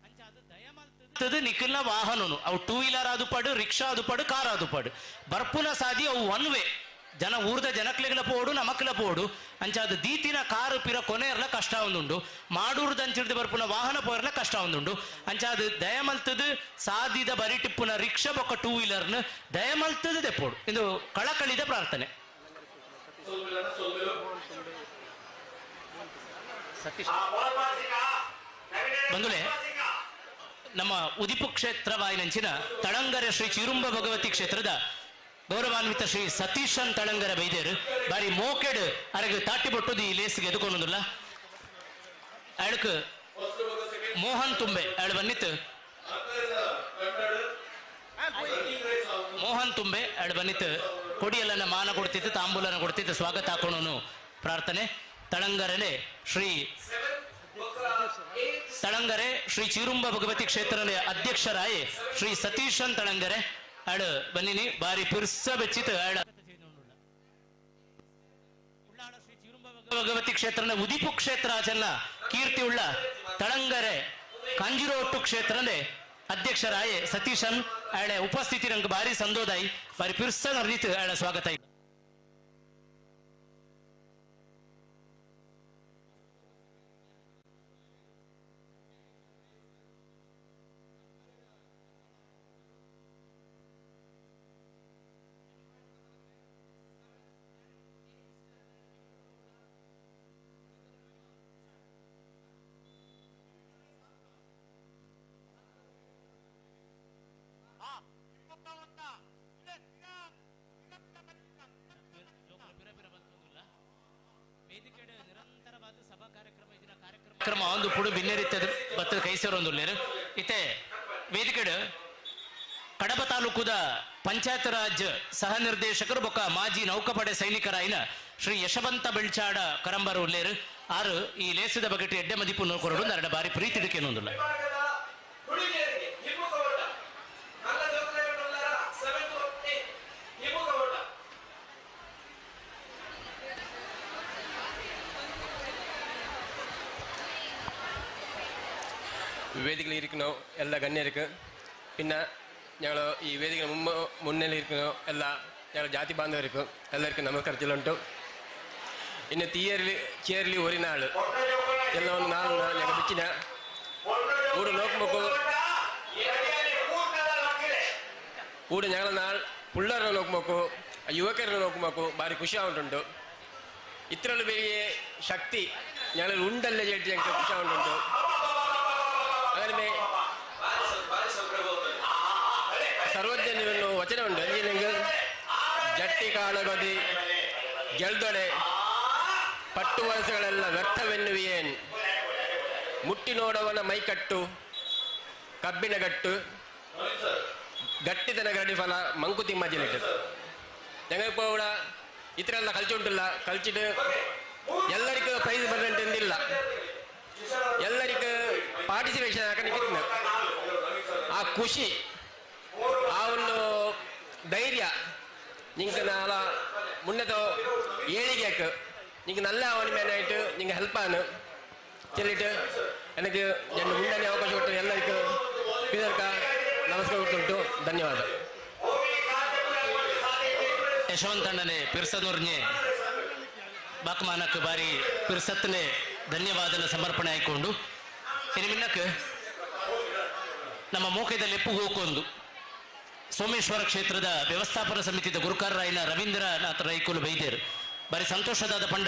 ಅಂಚ ಅದು ದಯ ಮಲ್ತದ ನಿಖಿಲ್ನ ವಾಹನನು ಅವು 2 ವೀಲರ್ ಅದು ಪಡು ರಿಕ್ಷಾ ಅದು ಪಡು ಕಾರ್ ಅದು ಪಡು ಬರ್ಪುನ ಸಾದಿ ಅವು 1 ವೇ ಜನ ಊರ್ದ ಜನಕ್ಲೆಗಳ ಪೋಡು ನಮಕ್ಲ ಪೋಡು ಅಂಚ ಅದು ದೀತಿನ ಕಾರು ಪಿರ ಕೊನೆಯರ್ಲ ಕಷ್ಟ ಒಂದುಂಡು ಮಾಡೂರ್ದ ಅಂಚಿಡ್ದು ಬರ್ಪುನ ವಾಹನ ಪೋರ್ಲ ಕಷ್ಟ ಒಂದುಂಡು ಅಂಚ ಅದು ದಯಮಲ್ತದ ಸಾದಿದ ಬರಿಟಿಪ್ಪುನ ರಿಕ್ಷಾ ಬೊಕ್ಕ 2 ವೀಲರ್ನ ದಯಮಲ್ತದ ದೆಪ್ಪೋಡು ಇದು ಕಳಕಳಿದ ಪ್ರಾರ್ಥನೆ ಬಂಧುಳೆ ನಮ್ಮ ಉದಿಪು ಕ್ಷೇತ್ರವಾಯಿನಂಚಿನ ತಳಂಗರ ಶ್ರೀ ಚಿರುಂಬ ಭಗವತಿ ಕ್ಷೇತ್ರದ ಗೌರವಾನ್ವಿತ ಶ್ರೀ ಸತೀಶನ್ ತಳಂಗರ ಬೈದೇರು ಬಾರಿ ಮೋಕೆಡ್ ಅರಗ ತಾಟಿ ಬೊಟ್ಟುದು ಈ ಲೇಸ್ಗೆ ಎದುಕೊಂಡೊಂದಿಲ್ಲ ಅಳಕ್ ಮೋಹನ್ ತುಂಬೆ ಅಳ ಬನ್ನಿತ್ತು ಮೋಹನ್ ತುಂಬೆ ಅಳ ಬನ್ನಿತ್ತು ಕೊಡಿಯಲ್ಲನ್ನ ಮಾನ ಕೊಡ್ತಿತ್ತು ತಾಂಬೂಲನ ಕೊಡ್ತಿತ್ತು ಸ್ವಾಗತ ಹಾಕೋಣನು ಪ್ರಾರ್ಥನೆ ತಳಂಗರನೆ ಶ್ರೀ ತಳಂಗರೆ ಶ್ರೀ ಚಿರುಂಬ ಭಗವತಿ ಕ್ಷೇತ್ರದ ಅಧ್ಯಕ್ಷರಾಯೇ ಶ್ರೀ ಸತೀಶನ್ ತಳಂಗರೆ ಅಡ ಬನ್ನಿನಿ ಬಾರಿ ಪುರ್ಸ ಬೆಚ್ಚಿತ್ತು ಅಡ ಭಗವತಿ ಕ್ಷೇತ್ರನ ಉದಿಪು ಕ್ಷೇತ್ರ ಆಚೆಲ್ಲ ಕೀರ್ತಿ ಉಳ್ಳ ತಳಂಗರೆ ಕಂಜಿರೋಟ್ಟು ಕ್ಷೇತ್ರನೇ ಅಧ್ಯಕ್ಷರಾಯೆ ಸತೀಶನ್ ಅಯಳೆ ಉಪಸ್ಥಿತಿ ನಂಗೆ ಭಾರಿ ಸಂದೋದಾಯಿ ಭಾರಿ ಪಿರ್ಸನ ರೀತಿ ಅಯಳ ಸ್ವಾಗತ. ಕಾರ್ಯಕ್ರಮ ಒಂದು ಪುಡು ಭಿನ್ನರಿತದ ಬತ್ತದ ಕೈಸೇರೊಂದು ಇತ್ತೆ ವೇದಿಕೆಡ್ ಕಡಬ ತಾಲೂಕುದ ಪಂಚಾಯತ್ ರಾಜ್ ಸಹ ನಿರ್ದೇಶಕರು ಬೊಕ್ಕ ಮಾಜಿ ನೌಕಾಪಡೆ ಸೈನಿಕರಾಯಿನ ಶ್ರೀ ಯಶವಂತ ಬೆಳ್ಚಾಡ ಕರಂಬರು ಉಲ್ಲೇರು ಆರು ಈ ಲೇಸಿದ ಬಗೆಟ್ ಎಡ್ಡೆ ಮದಿಪು ನೋಡ್ಕೊಡು ನರಡ ಬಾರಿ ಪ್ರೀತಿ ಇಡಕೇನೊಂದಿಲ್ಲ. வேதிக்கையில் இருக்கணும் எல்லா கண்ணியருக்கு பின்ன ഞങ്ങൾ ഈ വേദികൾ മുന്നിൽ ഇരിക്കുന്നു എല്ലാ ഞങ്ങൾ ജാതി ബാന്ധവർക്കും എല്ലാവർക്കും നമസ്കാരം ചെല്ലുണ്ട്. ഇന്ന് ചേരലി ഒരു നാൾ ಎಲ್ಲ ಒಂದು ನಾಲ್ಕು ഞങ്ങൾ ಬಿಚ್ಚಿನ ಊರು ನೋಡ್ಬೇಕು ಊರು ഞങ്ങൾ നാൾ പിള്ളേരെ നോക്കുമ്പോൾ യുവക്കരെ നോക്കുമ്പോൾ ഭാരി ಖುಷಿ ಆಗುಂಟು. ഇത്രയുള്ള വലിയ ശക്തി ഞങ്ങൾ ഉണ്ടല്ലേ ചേട്ടി ഞങ്ങൾക്ക് ಖುಷಿ ಆಗುಂಟು. അങ്ങനെ ಸರ್ವಜ್ಞನು ವಚನ ಉಂಟು ಅಂಜಿನಂಗೆ ಜಟ್ಟಿ ಕಾಣಗದಿ ಗೆಲ್ದೊಡೆ ಪಟ್ಟು ವರ್ಷಗಳೆಲ್ಲ ವ್ಯರ್ಥವೆನ್ನುವಿಯೇನ್ ಮುಟ್ಟಿ ನೋಡವನ ಮೈಕಟ್ಟು ಕಬ್ಬಿನ ಗಟ್ಟು ಗಟ್ಟಿತನ ಗರಡಿ ಫಲ ಮಂಕುತಿ ಮಜ್ಜಿಲಿಟ್ಟು ഞങ്ങളിപ്പോൾ ഇവിടെ ഇത്രയെല്ലാം കളിച്ചുകൊണ്ടില്ല കളിച്ചിട്ട് എല്ലാവർക്കും പ്രൈസ് പറഞ്ഞിട്ടില്ല ಎಲ್ಲರಿಗೂ ಪಾರ್ಟಿಸಿಪೇಷನ್ ಹಾಕಲಿಕ್ಕೆ ಆ ಖುಷಿ ಆ ಒಂದು ಧೈರ್ಯ ನಿಂಗೆ ನಾಳ ಮುನ್ನತ ಏಳಿಗೆಕ್ಕೆ ನಿಂಗೆ നല്ല അവനിമേനായിട്ട് നിങ്ങൾ ഹെൽപ്പാണ് ചെല്ലിട്ട് എനിക്ക് ഞാൻ മുന്നേ അവകാശം ಕೊಟ್ಟು ಎಲ್ಲರಿಗೂ ಇದಕ್ಕೆ ನಮಸ್ಕಾರ ಕೊಟ್ಟು ಧನ್ಯವಾದ. ಯಶವಂತಣ್ಣನೆ ಪಿರ್ಸದೂರ್ನೆ ಬಾಕ್ಮಾನಕ್ಕೆ ಬಾರಿ ಪಿರ್ಸತ್ನೆ ಧನ್ಯವಾದನ ಸಮರ್ಪಣೆ ಆಯ್ಕೊಂಡು ಇನ್ನು ಮಿನ್ನಕ್ಕೆ ನಮ್ಮ ಮೋಕೆದಲ್ಲಿ ಎಪ್ಪು ಹೋಕೊಂದು ಸೋಮೇಶ್ವರ ಕ್ಷೇತ್ರದ ವ್ಯವಸ್ಥಾಪನಾ ಸಮಿತಿದ ಗುರುಕಾರರಾಯಿನ ರವೀಂದ್ರನಾಥ ರೈಕುಲು ಬೈದೇರು ಬಾರಿ ಸಂತೋಷದಾದ ಪಂಡ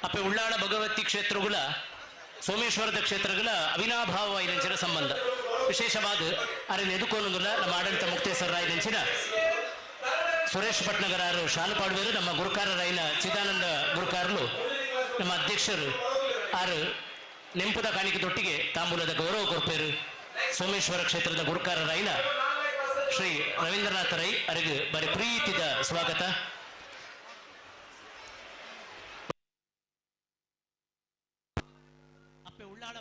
ಅಪ್ಪೆ ಉಳ್ಳಾಳ ಭಗವತಿ ಕ್ಷೇತ್ರಗಳ ಸೋಮೇಶ್ವರದ ಕ್ಷೇತ್ರಗಳ ಅವಿನಾಭಾವವಾಯಿನಂಚಿನ ಸಂಬಂಧ ವಿಶೇಷವಾದ ಅರಿನ ಎದುಕೋನೊಂದಿಲ್ಲ ನಮ್ಮ ಆಡಳಿತ ಮುಕ್ತೇಶ್ವರರಾಯಿನಂಚಿನ ಸುರೇಶ್ ಭಟ್ನಗರಾರು ಶಾಲು ಪಾಡುವರು ನಮ್ಮ ಗುರುಕಾರರಾಯಿನ ಚಿದಾನಂದ ಗುರುಕಾರರು ನಮ್ಮ ಅಧ್ಯಕ್ಷರು ಆರು ನೆಂಪುದ ಕಾಣಿಕೆ ತೊಟ್ಟಿಗೆ ತಾಂಬೂಲದ ಗೌರವ ಕೊರ್ಪೇರು ಸೋಮೇಶ್ವರ ಕ್ಷೇತ್ರದ ಗುರುಕಾರರಾಯಿನ ಶ್ರೀ ರವೀಂದ್ರನಾಥ ರೈ ಅವರಿಗೆ ಬಾರಿ ಪ್ರೀತಿದ ಸ್ವಾಗತ. ಅಪ್ಪೆ ಉಳ್ಳಾಳ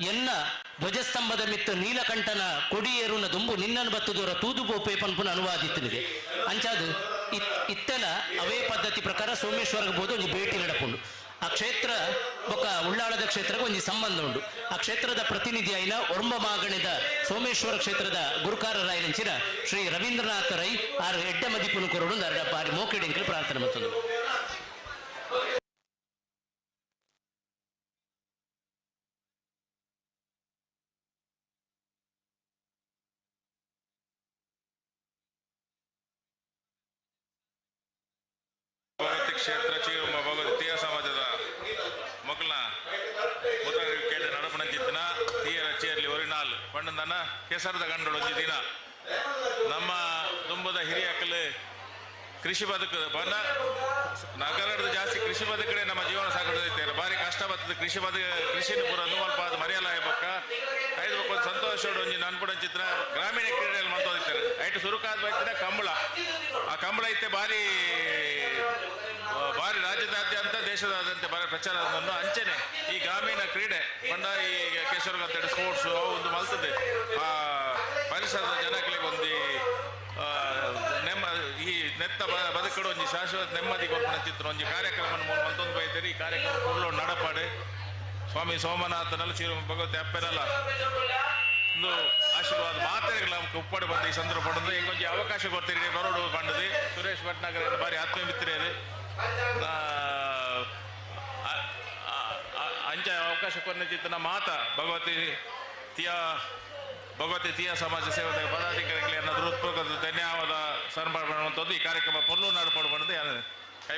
ಎನ್ನ ಧ್ವಜಸ್ತಂಭದ ಮಿತ್ತ ನೀಲಕಂಠನ ಕೊಡಿಯೇರುನ ದುಂಬು ನಿನ್ನನ್ನು ಬತ್ತದೂರ ತೂದು ಬೋಪೆ ಪನ್ಪುನ ಅನುವಾದಿತ್ತನಿಗೆ ಅಂಚಾದು ಇತ್ತೆಲ ಅವೇ ಪದ್ಧತಿ ಪ್ರಕಾರ ಸೋಮೇಶ್ವರಕ್ಕೆ ಬೋದು ಒಂದು ಭೇಟಿ ನಡಪುಂಡು. ಆ ಕ್ಷೇತ್ರ ಬೊಕ್ಕ ಉಳ್ಳಾಳದ ಕ್ಷೇತ್ರಕ್ಕೆ ಒಂದು ಸಂಬಂಧ ಉಂಟು. ಆ ಕ್ಷೇತ್ರದ ಪ್ರತಿನಿಧಿ ಆಯ್ನ ಒರ್ಮ ಮಾಗಣದ ಸೋಮೇಶ್ವರ ಕ್ಷೇತ್ರದ ಗುರುಕಾರರಾಯಿನಂಚಿನ ಶ್ರೀ ರವೀಂದ್ರನಾಥ ರೈ ಆರು ಎಡ್ಡ ಮದಿಪುನು ಕೊರಡು ನರಡ ಬಾರಿ ಮೋಕೆಡೆಂಕಲು ಪ್ರಾರ್ಥನೆ ಮತ್ತೊಂದು. ಕ್ಷೇತ್ರ ಭಗವತಿಯ ಸಮಾಜದ ಮಕ್ಕಳ ಕೇಳಿ ನಡಪಣಂಚಿತ್ತಿನ ತೀರ ಚೇರ್ಲಿ ಒರಿನಾಲ್ ಪಂಡನ ಕೆಸರದ ಗಂಡೊಳು ದಿನ ನಮ್ಮ ತುಂಬದ ಹಿರಿಯಕ್ಕಲು ಕೃಷಿ ಬದುಕು ಬಂದ ನಗರದ ಜಾಸ್ತಿ ಕೃಷಿ ಬದುಕಡೆ ನಮ್ಮ ಜೀವನ ಸಾಗಿದ್ದಾರೆ. ಭಾರಿ ಕಷ್ಟ ಬರ್ತದೆ ಕೃಷಿ ಕೃಷಿನ ಪೂರ ಅಲ್ಪ ಅದು ಮರೆಯಲ್ಲ ಬಕ್ಕ ಐದು ಒಂದು ಸಂತೋಷ ಒಂಜಿ ನನ್ಪುಡ ಚಿತ್ರ ಗ್ರಾಮೀಣ ಕ್ರೀಡೆಯಲ್ಲಿ ಮಾಡ್ತೋದಿದ್ದಾರೆ ಐಟು ಸುರುಕಾದ ಬೈತಿನ ಕಂಬಳ ಆ ಕಂಬಳ ಐತೆ ಭಾರಿ ಭಾರಿ ರಾಜ್ಯದಾದ್ಯಂತ ದೇಶದಾದ್ಯಂತ ಭಾರಿ ಪ್ರಚಾರವನ್ನು ಅಂಚನೆ ಈ ಗ್ರಾಮೀಣ ಕ್ರೀಡೆ ಪಂಡ ಈ ಕೇಶವರ್ಗಂತ ಸ್ಪೋರ್ಟ್ಸ್ ಅವು ಒಂದು ಮಲ್ತದೆ ಆ ಪರಿಸರದ ಜನಗಳಿಗೆ ಒಂದು ಈ ನೆತ್ತ ಬದುಕಡು ಒಂದು ಶಾಶ್ವತ ನೆಮ್ಮದಿ ಕೊಟ್ಟು ಚಿತ್ರ ಒಂದು ಕಾರ್ಯಕ್ರಮ ಮತ್ತೊಂದು ಬೈತಾರೆ. ಈ ಕಾರ್ಯಕ್ರಮ ಫುಲ್ಲು ನಡಪಾಡೆ ಸ್ವಾಮಿ ಸೋಮನಾಥನಲ್ಲ ಶ್ರೀ ಭಗವತಿ ಅಪ್ಪನಲ್ಲ ಒಂದು ಆಶೀರ್ವಾದ ಮಾತ್ರೆಗಳ ಉಪ್ಪಡೆ ಬಂದು ಈ ಸಂದರ್ಭ ಪಡೆದು ಈಗ ಕೊಂಚ ಅವಕಾಶ ಕೊಡ್ತೀರಿ ಬರೋಡು ಕಂಡದು ಸುರೇಶ್ ಭಟ್ನಾಗರ ಬಾರಿ ಆತ್ಮೀಯ ಮಿತ್ರರು ಅಂಚ ಅವಕಾಶ ಕೊಟ್ಟಿದ್ದ ಮಾತ ಭಗವತಿ ತೀಯ ಸಮಾಜ ಸೇವಕ ಪದಾಧಿಕಾರಿಗಳಿಗೆ ಅನ್ನೋದು ಹೃತ್ಪೂರ್ವಕ ಧನ್ಯವಾದ ಸಮರ್ಪಣೆ ಮಾಡುವಂಥದ್ದು. ಈ ಕಾರ್ಯಕ್ರಮ ಪೊರ್ಲು ನಡಪಡು ಬಂದು ಕೈ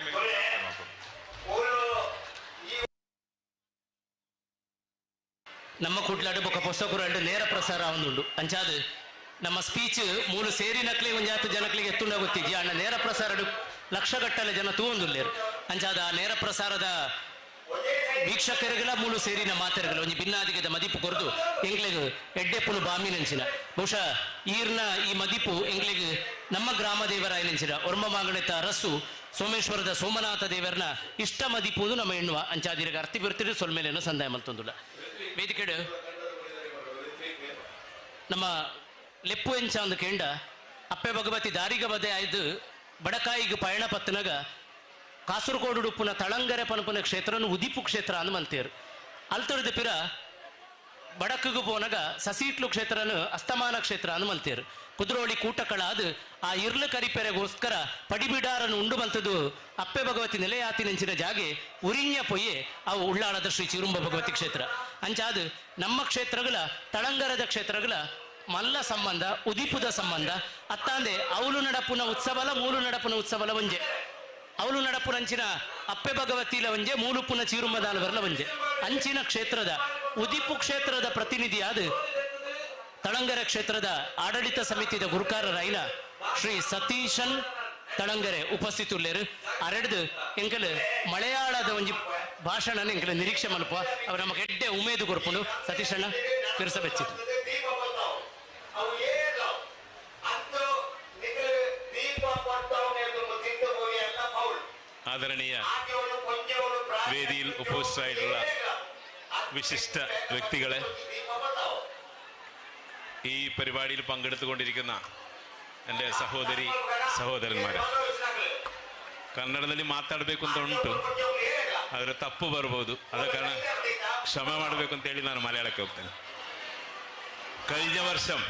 ನಮ್ಮ ಕುಟ್ಲಾಡು ಬೊಕ್ಕ ಪುಸ್ತಕರು ನೇರ ಪ್ರಸಾರ ಒಂದುಂಡು ಅಂಚಾದು ನಮ್ಮ ಸ್ಪೀಚ್ ಮೂಲು ಸೇರಿ ನಕ್ಲಿ ಒಂದು 10 ಜನಕ್ಲಿಗೆ ಎತ್ತುಂಡ ಗೊತ್ತಿದ್ಯಾ ಅಣ್ಣ ನೇರ ಪ್ರಸಾರ ಲಕ್ಷಗಟ್ಟಲೆ ಜನ ತೂಂದುಲ್ಲೇರು ಅಂಚಾದ ಆ ನೇರ ಪ್ರಸಾರದ ವೀಕ್ಷಕರಿಗೆಲ್ಲ ಮೂಲು ಸೇರಿನ ಮಾತೆರಗಲ ಒಂಜಿ ಭಿನ್ನಾದಿಗದ ಮದಿಪು ಕೊರದು ಎಂಗ್ಲೆಗ್ ಎಡ್ಡೆಪ್ಪುನು ಬಾಮಿನಂಚಿನ ಬಹುಶಃ ಈರ್ನ ಈ ಮದಿಪು ಎಂಗ್ಲೆಗ್ ನಮ್ಮ ಗ್ರಾಮ ದೇವರ ನೆಂಚಿನ ಒರ್ಮ ಮಾಂಗಣೆತ ಅರಸು ಸೋಮೇಶ್ವರದ ಸೋಮನಾಥ ದೇವರನ ಇಷ್ಟ ಮದಿಪುದು ನಮ್ಮ ಎಣ್ಣುವ ಅಂಚಾದಿರಗ ಅರ್ತಿ ಬರ್ತಿರು ಸೊಲ್ಮೇಲೇನೋ ಸಂದಾಯ ಮಲ್ತೊಂದುಲ್ಲ ವೇದಿಕೆಡು ನಮ್ಮ ಲೆಪ್ಪು ಎಂಚ ಒಂದು ಕೇಂಡ ಅಪ್ಪೆ ಭಗವತಿ ದಾರಿಗ ಬದೆ ಆಯ್ದು ಬಡಕಾಯಿಗೆ ಪಯಣ ಪತ್ತನಗ ಕಾಸರಗೋಡು ಉಪ್ಪುನ ತಳಂಗರೆ ಪನಪನ ಕ್ಷೇತ್ರನು ಉದಿಪು ಕ್ಷೇತ್ರ ಅನ್ನು ಮಲ್ತೇರು ಅಲ್ತೊಡೆದ ಪಿರ ಬಡಕಗೂ ಪೋನಗ ಸಸೀಟ್ಲು ಕ್ಷೇತ್ರನು ಅಸ್ತಮಾನ ಕ್ಷೇತ್ರ ಅನ್ನು ಮಲ್ತೇರು ಕುದ್ರೋಳಿ ಕೂಟಕಳಾದು ಆ ಇರ್ಲು ಕರಿಪೆರೆಗೋಸ್ಕರ ಪಡಿಬಿಡಾರನ್ನು ಉಂಡು ಮಲ್ತದು ಅಪ್ಪೆ ಭಗವತಿ ನೆಲೆಯಾತಿ ನೆಂಚಿನ ಜಾಗೆ ಉರಿഞ്ഞ ಪೊಯ್ಯೆ ಅವು ಉಳ್ಳಾಳದ ಶ್ರೀ ಚಿರುಂಬ ಭಗವತಿ ಕ್ಷೇತ್ರ ಅಂಚಾದು ನಮ್ಮ ಕ್ಷೇತ್ರಗಳ ತಳಂಗರದ ಕ್ಷೇತ್ರಗಳ ಮಲ್ಲ ಸಂಬಂಧ ಉದಿಪುದ ಸಂಬಂಧ ಅತ್ತಾಂದೆ ಅವಳು ನಡಪುನ ಉತ್ಸವಲ ಮೂಲು ನಡಪುನ ಉತ್ಸವಲ ಒಂಜೆ ಅವಳು ನಡಪುನ ಅಂಚಿನ ಅಪ್ಪೆ ಭಗವತಿಲ ಒಂಜೆ ಮೂಲುಪುನ ಚೀರುಂಬದಾಲ ಬರಲ ಒಂಜೆ ಅಂಚಿನ ಕ್ಷೇತ್ರದ ಉದಿಪು ಕ್ಷೇತ್ರದ ಪ್ರತಿನಿಧಿಯಾದ ತಳಂಗರೆ ಕ್ಷೇತ್ರದ ಆಡಳಿತ ಸಮಿತಿಯ ಗುರುಕಾರರಾಯಿನ ಶ್ರೀ ಸತೀಶನ್ ತಳಂಗರೆ ಉಪಸ್ಥಿತುಲ್ಲೇರು ಅರೆಡ್ದು ಎಂಕಲ್ ಮಲಯಾಳದ ಒಂಜಿ ಭಾಷಣ ಎಂಕಲ್ ನಿರೀಕ್ಷೆ ಮಲ್ಪ ಅವ್ರು ನಮಗೆ ಎಡ್ಡೆ ಉಮೇದು ಕೊರ್ಪುಂಡು ಸತೀಶಣ್ಣ ತಿರ್ಸಬೆಚ್ಚಿತು ആദരണീയ വേദിയിൽ ഉപസ്ഥിതരായിട്ടുള്ള വിശിഷ്ട വ്യക്തികളെ, ഈ പരിപാടിയിൽ പങ്കെടുത്തുകൊണ്ടിരിക്കുന്ന എൻ്റെ ಸಹೋದರಿ ಸಹೋದರನ್ಮಾರೆ, ಕನ್ನಡದಲ್ಲಿ ಮಾತಾಡಬೇಕು ಅಂತ ಉಂಟು, ಆದರೆ ತಪ್ಪು ಬರ್ಬೋದು, ಅದ ಕಾರಣ ಕ್ಷಮೆ ಮಾಡಬೇಕು ಅಂತೇಳಿ ನಾನು ಮಲಯಾಳಕ್ಕೆ ಹೋಗ್ತೇನೆ. കഴിഞ്ഞ വർഷം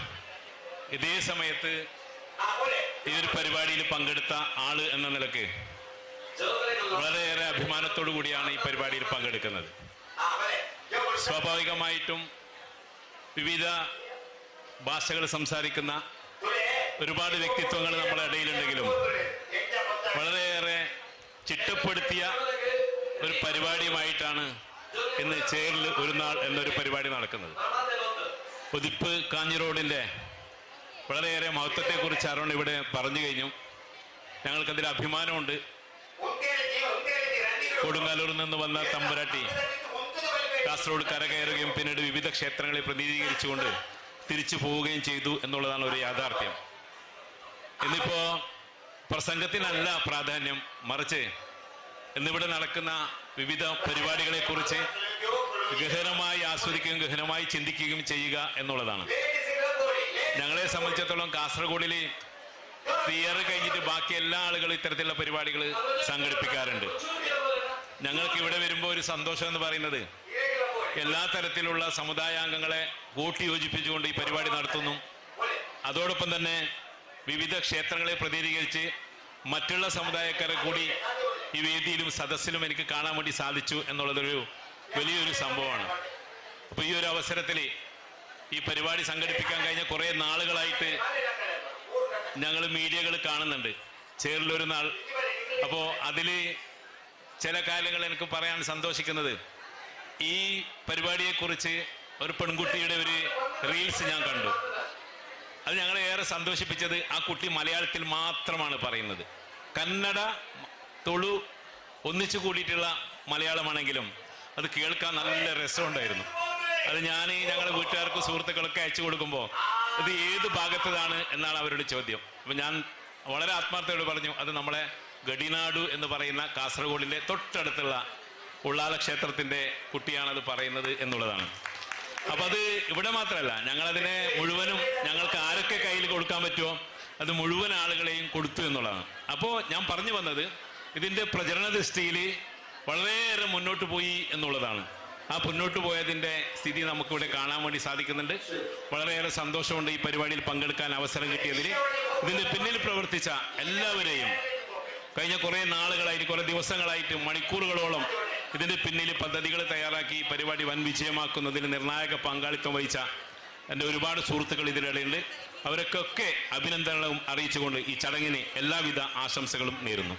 ഇതേ സമയത്ത് ഈ ഒരു പരിപാടിയിൽ പങ്കെടുത്ത ആള് എന്ന നിലക്ക് വളരെയേറെ അഭിമാനത്തോടു കൂടിയാണ് ഈ പരിപാടിയിൽ പങ്കെടുക്കുന്നത്. സ്വാഭാവികമായിട്ടും വിവിധ ഭാഷകൾ സംസാരിക്കുന്ന ഒരുപാട് വ്യക്തിത്വങ്ങൾ നമ്മുടെ ഇടയിലുണ്ടെങ്കിലും വളരെയേറെ ചിട്ടപ്പെടുത്തിയ ഒരു പരിപാടിയുമായിട്ടാണ് ഇന്ന് ചേറിൽ ഒരു നാൾ എന്നൊരു പരിപാടി നടക്കുന്നത്. ഉദിപ്പ് കാഞ്ഞി റോഡിൻ്റെ വളരെയേറെ മഹത്വത്തെക്കുറിച്ച് അരുൺ ഇവിടെ പറഞ്ഞു കഴിഞ്ഞു. ഞങ്ങൾക്കതിൽ അഭിമാനമുണ്ട്. കൊടുങ്ങല്ലൂരിൽ നിന്ന് വന്ന തമ്പുരാട്ടി കാസർഗോഡ് കരകയറുകയും പിന്നീട് വിവിധ ക്ഷേത്രങ്ങളെ പ്രതിനിധീകരിച്ചുകൊണ്ട് തിരിച്ചു പോവുകയും ചെയ്തു എന്നുള്ളതാണ് ഒരു യാഥാർത്ഥ്യം. ഇന്നിപ്പോ പ്രസംഗത്തിനല്ല പ്രാധാന്യം, മറിച്ച് ഇന്നിവിടെ നടക്കുന്ന വിവിധ പരിപാടികളെക്കുറിച്ച് ഗഹനമായി ആസ്വദിക്കുകയും ഗഹനമായി ചിന്തിക്കുകയും ചെയ്യുക എന്നുള്ളതാണ്. ഞങ്ങളെ സംബന്ധിച്ചിടത്തോളം കാസർഗോഡിൽ തിയറി കഴിഞ്ഞിട്ട് ബാക്കി എല്ലാ ആളുകളും ഇത്തരത്തിലുള്ള പരിപാടികൾ സംഘടിപ്പിക്കാറുണ്ട്. ഞങ്ങൾക്ക് ഇവിടെ വരുമ്പോൾ ഒരു സന്തോഷം എന്ന് പറയുന്നത് എല്ലാ തരത്തിലുള്ള സമുദായാംഗങ്ങളെ കൂട്ടിയോജിപ്പിച്ചുകൊണ്ട് ഈ പരിപാടി നടത്തുന്നു. അതോടൊപ്പം തന്നെ വിവിധ ക്ഷേത്രങ്ങളെ പ്രതിനിധീകരിച്ച് മറ്റുള്ള സമുദായക്കാരെ കൂടി ഈ വേദിയിലും സദസ്സിലും എനിക്ക് കാണാൻ വേണ്ടി സാധിച്ചു എന്നുള്ളതൊരു വലിയൊരു സംഭവമാണ്. അപ്പോൾ ഈ ഒരു അവസരത്തിൽ ഈ പരിപാടി സംഘടിപ്പിക്കാൻ കഴിഞ്ഞ കുറേ നാളുകളായിട്ട് ഞങ്ങൾ മീഡിയകൾ കാണുന്നുണ്ട്, ചേറിലൊരു നാൾ. അപ്പോൾ അതിൽ ചില കാര്യങ്ങൾ എനിക്ക് പറയാൻ സന്തോഷിക്കുന്നത്, ഈ പരിപാടിയെക്കുറിച്ച് ഒരു പെൺകുട്ടിയുടെ ഒരു റീൽസ് ഞാൻ കണ്ടു. അത് ഞങ്ങളെ ഏറെ സന്തോഷിപ്പിച്ചത്, ആ കുട്ടി മലയാളത്തിൽ മാത്രമാണ് പറയുന്നത്. കന്നഡ തുളു ഒന്നിച്ചു കൂടിയിട്ടുള്ള മലയാളമാണെങ്കിലും അത് കേൾക്കാൻ നല്ല രസമുണ്ടായിരുന്നു. അത് ഞാൻ ഞങ്ങളുടെ വീട്ടുകാർക്കും സുഹൃത്തുക്കൾക്കൊക്കെ അയച്ചു കൊടുക്കുമ്പോൾ ഇത് ഏത് ഭാഗത്തതാണ് എന്നാണ് അവരുടെ ചോദ്യം. അപ്പം ഞാൻ വളരെ ആത്മാർത്ഥയോട് പറഞ്ഞു, അത് നമ്മളെ ഗഡിനാടു എന്ന് പറയുന്ന കാസർഗോഡിൻ്റെ തൊട്ടടുത്തുള്ള ഉള്ളാല ക്ഷേത്രത്തിൻ്റെ കുട്ടിയാണത് പറയുന്നത് എന്നുള്ളതാണ്. അപ്പം അത് ഇവിടെ മാത്രമല്ല, ഞങ്ങളതിനെ മുഴുവനും ഞങ്ങൾക്ക് ആരൊക്കെ കയ്യിൽ കൊടുക്കാൻ പറ്റുമോ അത് മുഴുവൻ ആളുകളെയും കൊടുത്തു എന്നുള്ളതാണ്. അപ്പോൾ ഞാൻ പറഞ്ഞു വന്നത് ഇതിൻ്റെ പ്രചരണ ദൃഷ്ടിയിൽ വളരെയേറെ മുന്നോട്ട് പോയി എന്നുള്ളതാണ്. ആ മുന്നോട്ട് പോയതിൻ്റെ സ്ഥിതി നമുക്കിവിടെ കാണാൻ വേണ്ടി സാധിക്കുന്നുണ്ട്. വളരെയേറെ സന്തോഷമുണ്ട് ഈ പരിപാടിയിൽ പങ്കെടുക്കാൻ അവസരം കിട്ടിയതിൽ. ഇതിൻ്റെ പിന്നിൽ പ്രവർത്തിച്ച എല്ലാവരെയും കഴിഞ്ഞ കുറേ നാളുകളായിട്ട്, കുറേ ദിവസങ്ങളായിട്ട്, മണിക്കൂറുകളോളം ഇതിൻ്റെ പിന്നിൽ പദ്ധതികൾ തയ്യാറാക്കി ഈ പരിപാടി വൻ വിജയമാക്കുന്നതിന് നിർണായക പങ്കാളിത്തം വഹിച്ച എൻ്റെ ഒരുപാട് സുഹൃത്തുക്കൾ ഇതിനിടയിലുണ്ട്. അവരൊക്കെ അഭിനന്ദനങ്ങളും അറിയിച്ചുകൊണ്ട് ഈ ചടങ്ങിന് എല്ലാവിധ ആശംസകളും നേരുന്നു.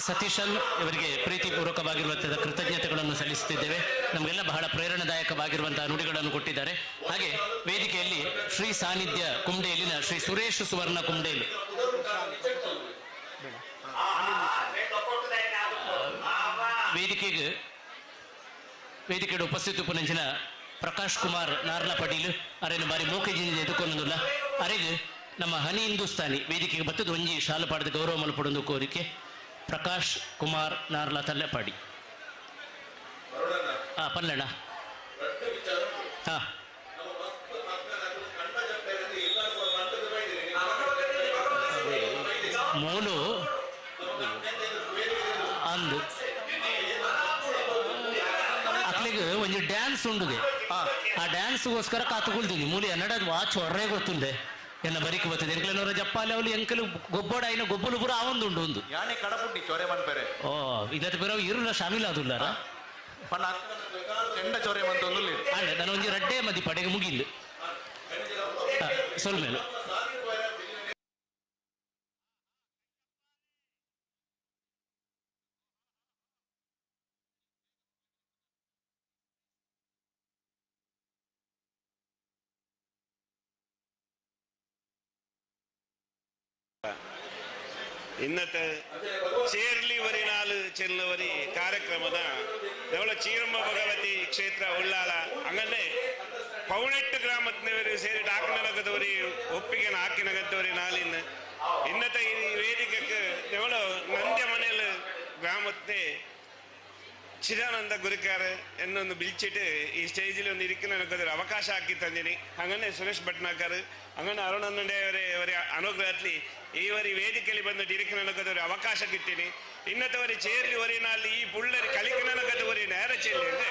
ಸತೀಶನ್ ಇವರಿಗೆ ಪ್ರೀತಿಪೂರ್ವಕವಾಗಿರುವಂತಹ ಕೃತಜ್ಞತೆಗಳನ್ನು ಸಲ್ಲಿಸುತ್ತಿದ್ದೇವೆ. ನಮಗೆಲ್ಲ ಬಹಳ ಪ್ರೇರಣಾದಾಯಕವಾಗಿರುವಂತಹ ನುಡಿಗಳನ್ನು ಕೊಟ್ಟಿದ್ದಾರೆ. ಹಾಗೆ ವೇದಿಕೆಯಲ್ಲಿ ಶ್ರೀ ಸಾನ್ನಿಧ್ಯ ಕುಂಡೇಲಿನ ಶ್ರೀ ಸುರೇಶ್ ಸುವರ್ಣ ಕುಂಡೇಲ್ ವೇದಿಕೆಗೆ ಉಪಸ್ಥಿತಿ ಉಪನಂಚಿನ ಪ್ರಕಾಶ್ ಕುಮಾರ್ ನಾರ್ಲ ಪಡೀಲ್ ಅರೇನು ಬಾರಿ ಮೋಕೆಜಿಂದ ಎದುಕೊನ್ನೋದಿಲ್ಲ. ಅರೆಗೆ ನಮ್ಮ ಹನಿ ಹಿಂದೂಸ್ತಾನಿ ವೇದಿಕೆಗೆ ಬತ್ತದ ಒಂಜಿ ಶಾಲು ಪಾಡದ ಗೌರವ ಮಲ್ಪಡೊಂದು ಕೋರಿಕೆ. ಪ್ರಕಾಶ್ ಕುಮಾರ್ ನಾರ್ಲ ತಲ್ಲೆಪಾಡಿ ಪಲ್ಲಣ್ಣ ಮೂಲು ಅಂದು ಅಕ್ಲಿಗೆ ಒಂದು ಡ್ಯಾನ್ಸ್ ಉಂಡುಗೆ. ಆ ಡ್ಯಾನ್ಸ್ಗೋಸ್ಕರ ಕಾತುಕೊಳ್ತೀನಿ ಮೂಲಿ ಅನ್ನಡ ವಾಚ್ ಹೊರ್ರೆ ಗೊತ್ತುಂಡೆ ಎನ್ನ ಬರಿಕೆ ಬರ್ತದೆ. ಎಂಕ್ಲೆನವರ ಜಪ್ಪಾಲಿ ಅವಳು ಎಂಕಲು ಗೊಬ್ಬಡ ಐನ ಗೊಬ್ಬಲು ಪುರ ಆವೊಂದು ಉಂಡು ಒಂದು ಯಾನೆ ಕಡಪುಟ್ಟಿ ಚೊರೆ ಮನ್ಪೆರೆ ಓ ಇದಕ್ಕೆ ಬೇರೆ ಇರುಲ್ಲ ಶಾಮಿಲ್ ಆದುಲ್ಲಾರ ಪಣ್ಣ ಕೆಂಡ ಚೊರೆ ಮಂತೊಂದು ಅಲ್ಲ ನಾನು ಒಂಜಿ ರಡ್ಡೆ ಮದಿ ಪಡೆಗೆ ಮುಗಿಲ್ಲ ಸ್ವಲ್ಪ ಮೇಲೆ ഇന്നത്തെ ചേർലി വരി നാല് ചെല്ലുവരി ಕಾರ್ಯಕ್ರಮದ നമ്മളെ ಚೀರಮ್ಮ ಭಗವತಿ ಕ್ಷೇತ್ರ ಉಳ್ಳಾಲ അങ്ങനെ 18 ಗ್ರಾಮದವರು ಸೇರಿ ಹಾಕಿನಗದವರಿ ಒಪ್ಪಿಗೆ ಹಾಕಿನಗದವರಿ ನಾಲಿನ ഇന്നത്തെ ഈ വേദികക്ക് നമ്മള് നന്ദ്യ മനയിൽ ഗ്രാമത്തെ ചിരാനന്ദ ഗുരുക്കാറ് എന്നൊന്ന് വിളിച്ചിട്ട് ഈ സ്റ്റേജിൽ ഒന്ന് ഇരിക്കുന്ന എനിക്കൊരു അവകാശം ആക്കി തന്നിന്. അങ്ങനെ സുരേഷ് ഭട്നാക്കർ അങ്ങനെ അരുണന്റെ ഒരു അനുഗ്രഹത്തിൽ ഈ ഒരു വേദിക്കയിൽ വന്നിട്ട് ഇരിക്കുന്ന എനിക്കൊരു അവകാശം കിട്ടിന്. ഇന്നത്തെ ഒരു ചേരിൽ ഒരു നാൾ ഈ പിള്ളേർ കളിക്കുന്നതിനൊക്കെ ഒരു നേരെ ചെല്ലുണ്ട്.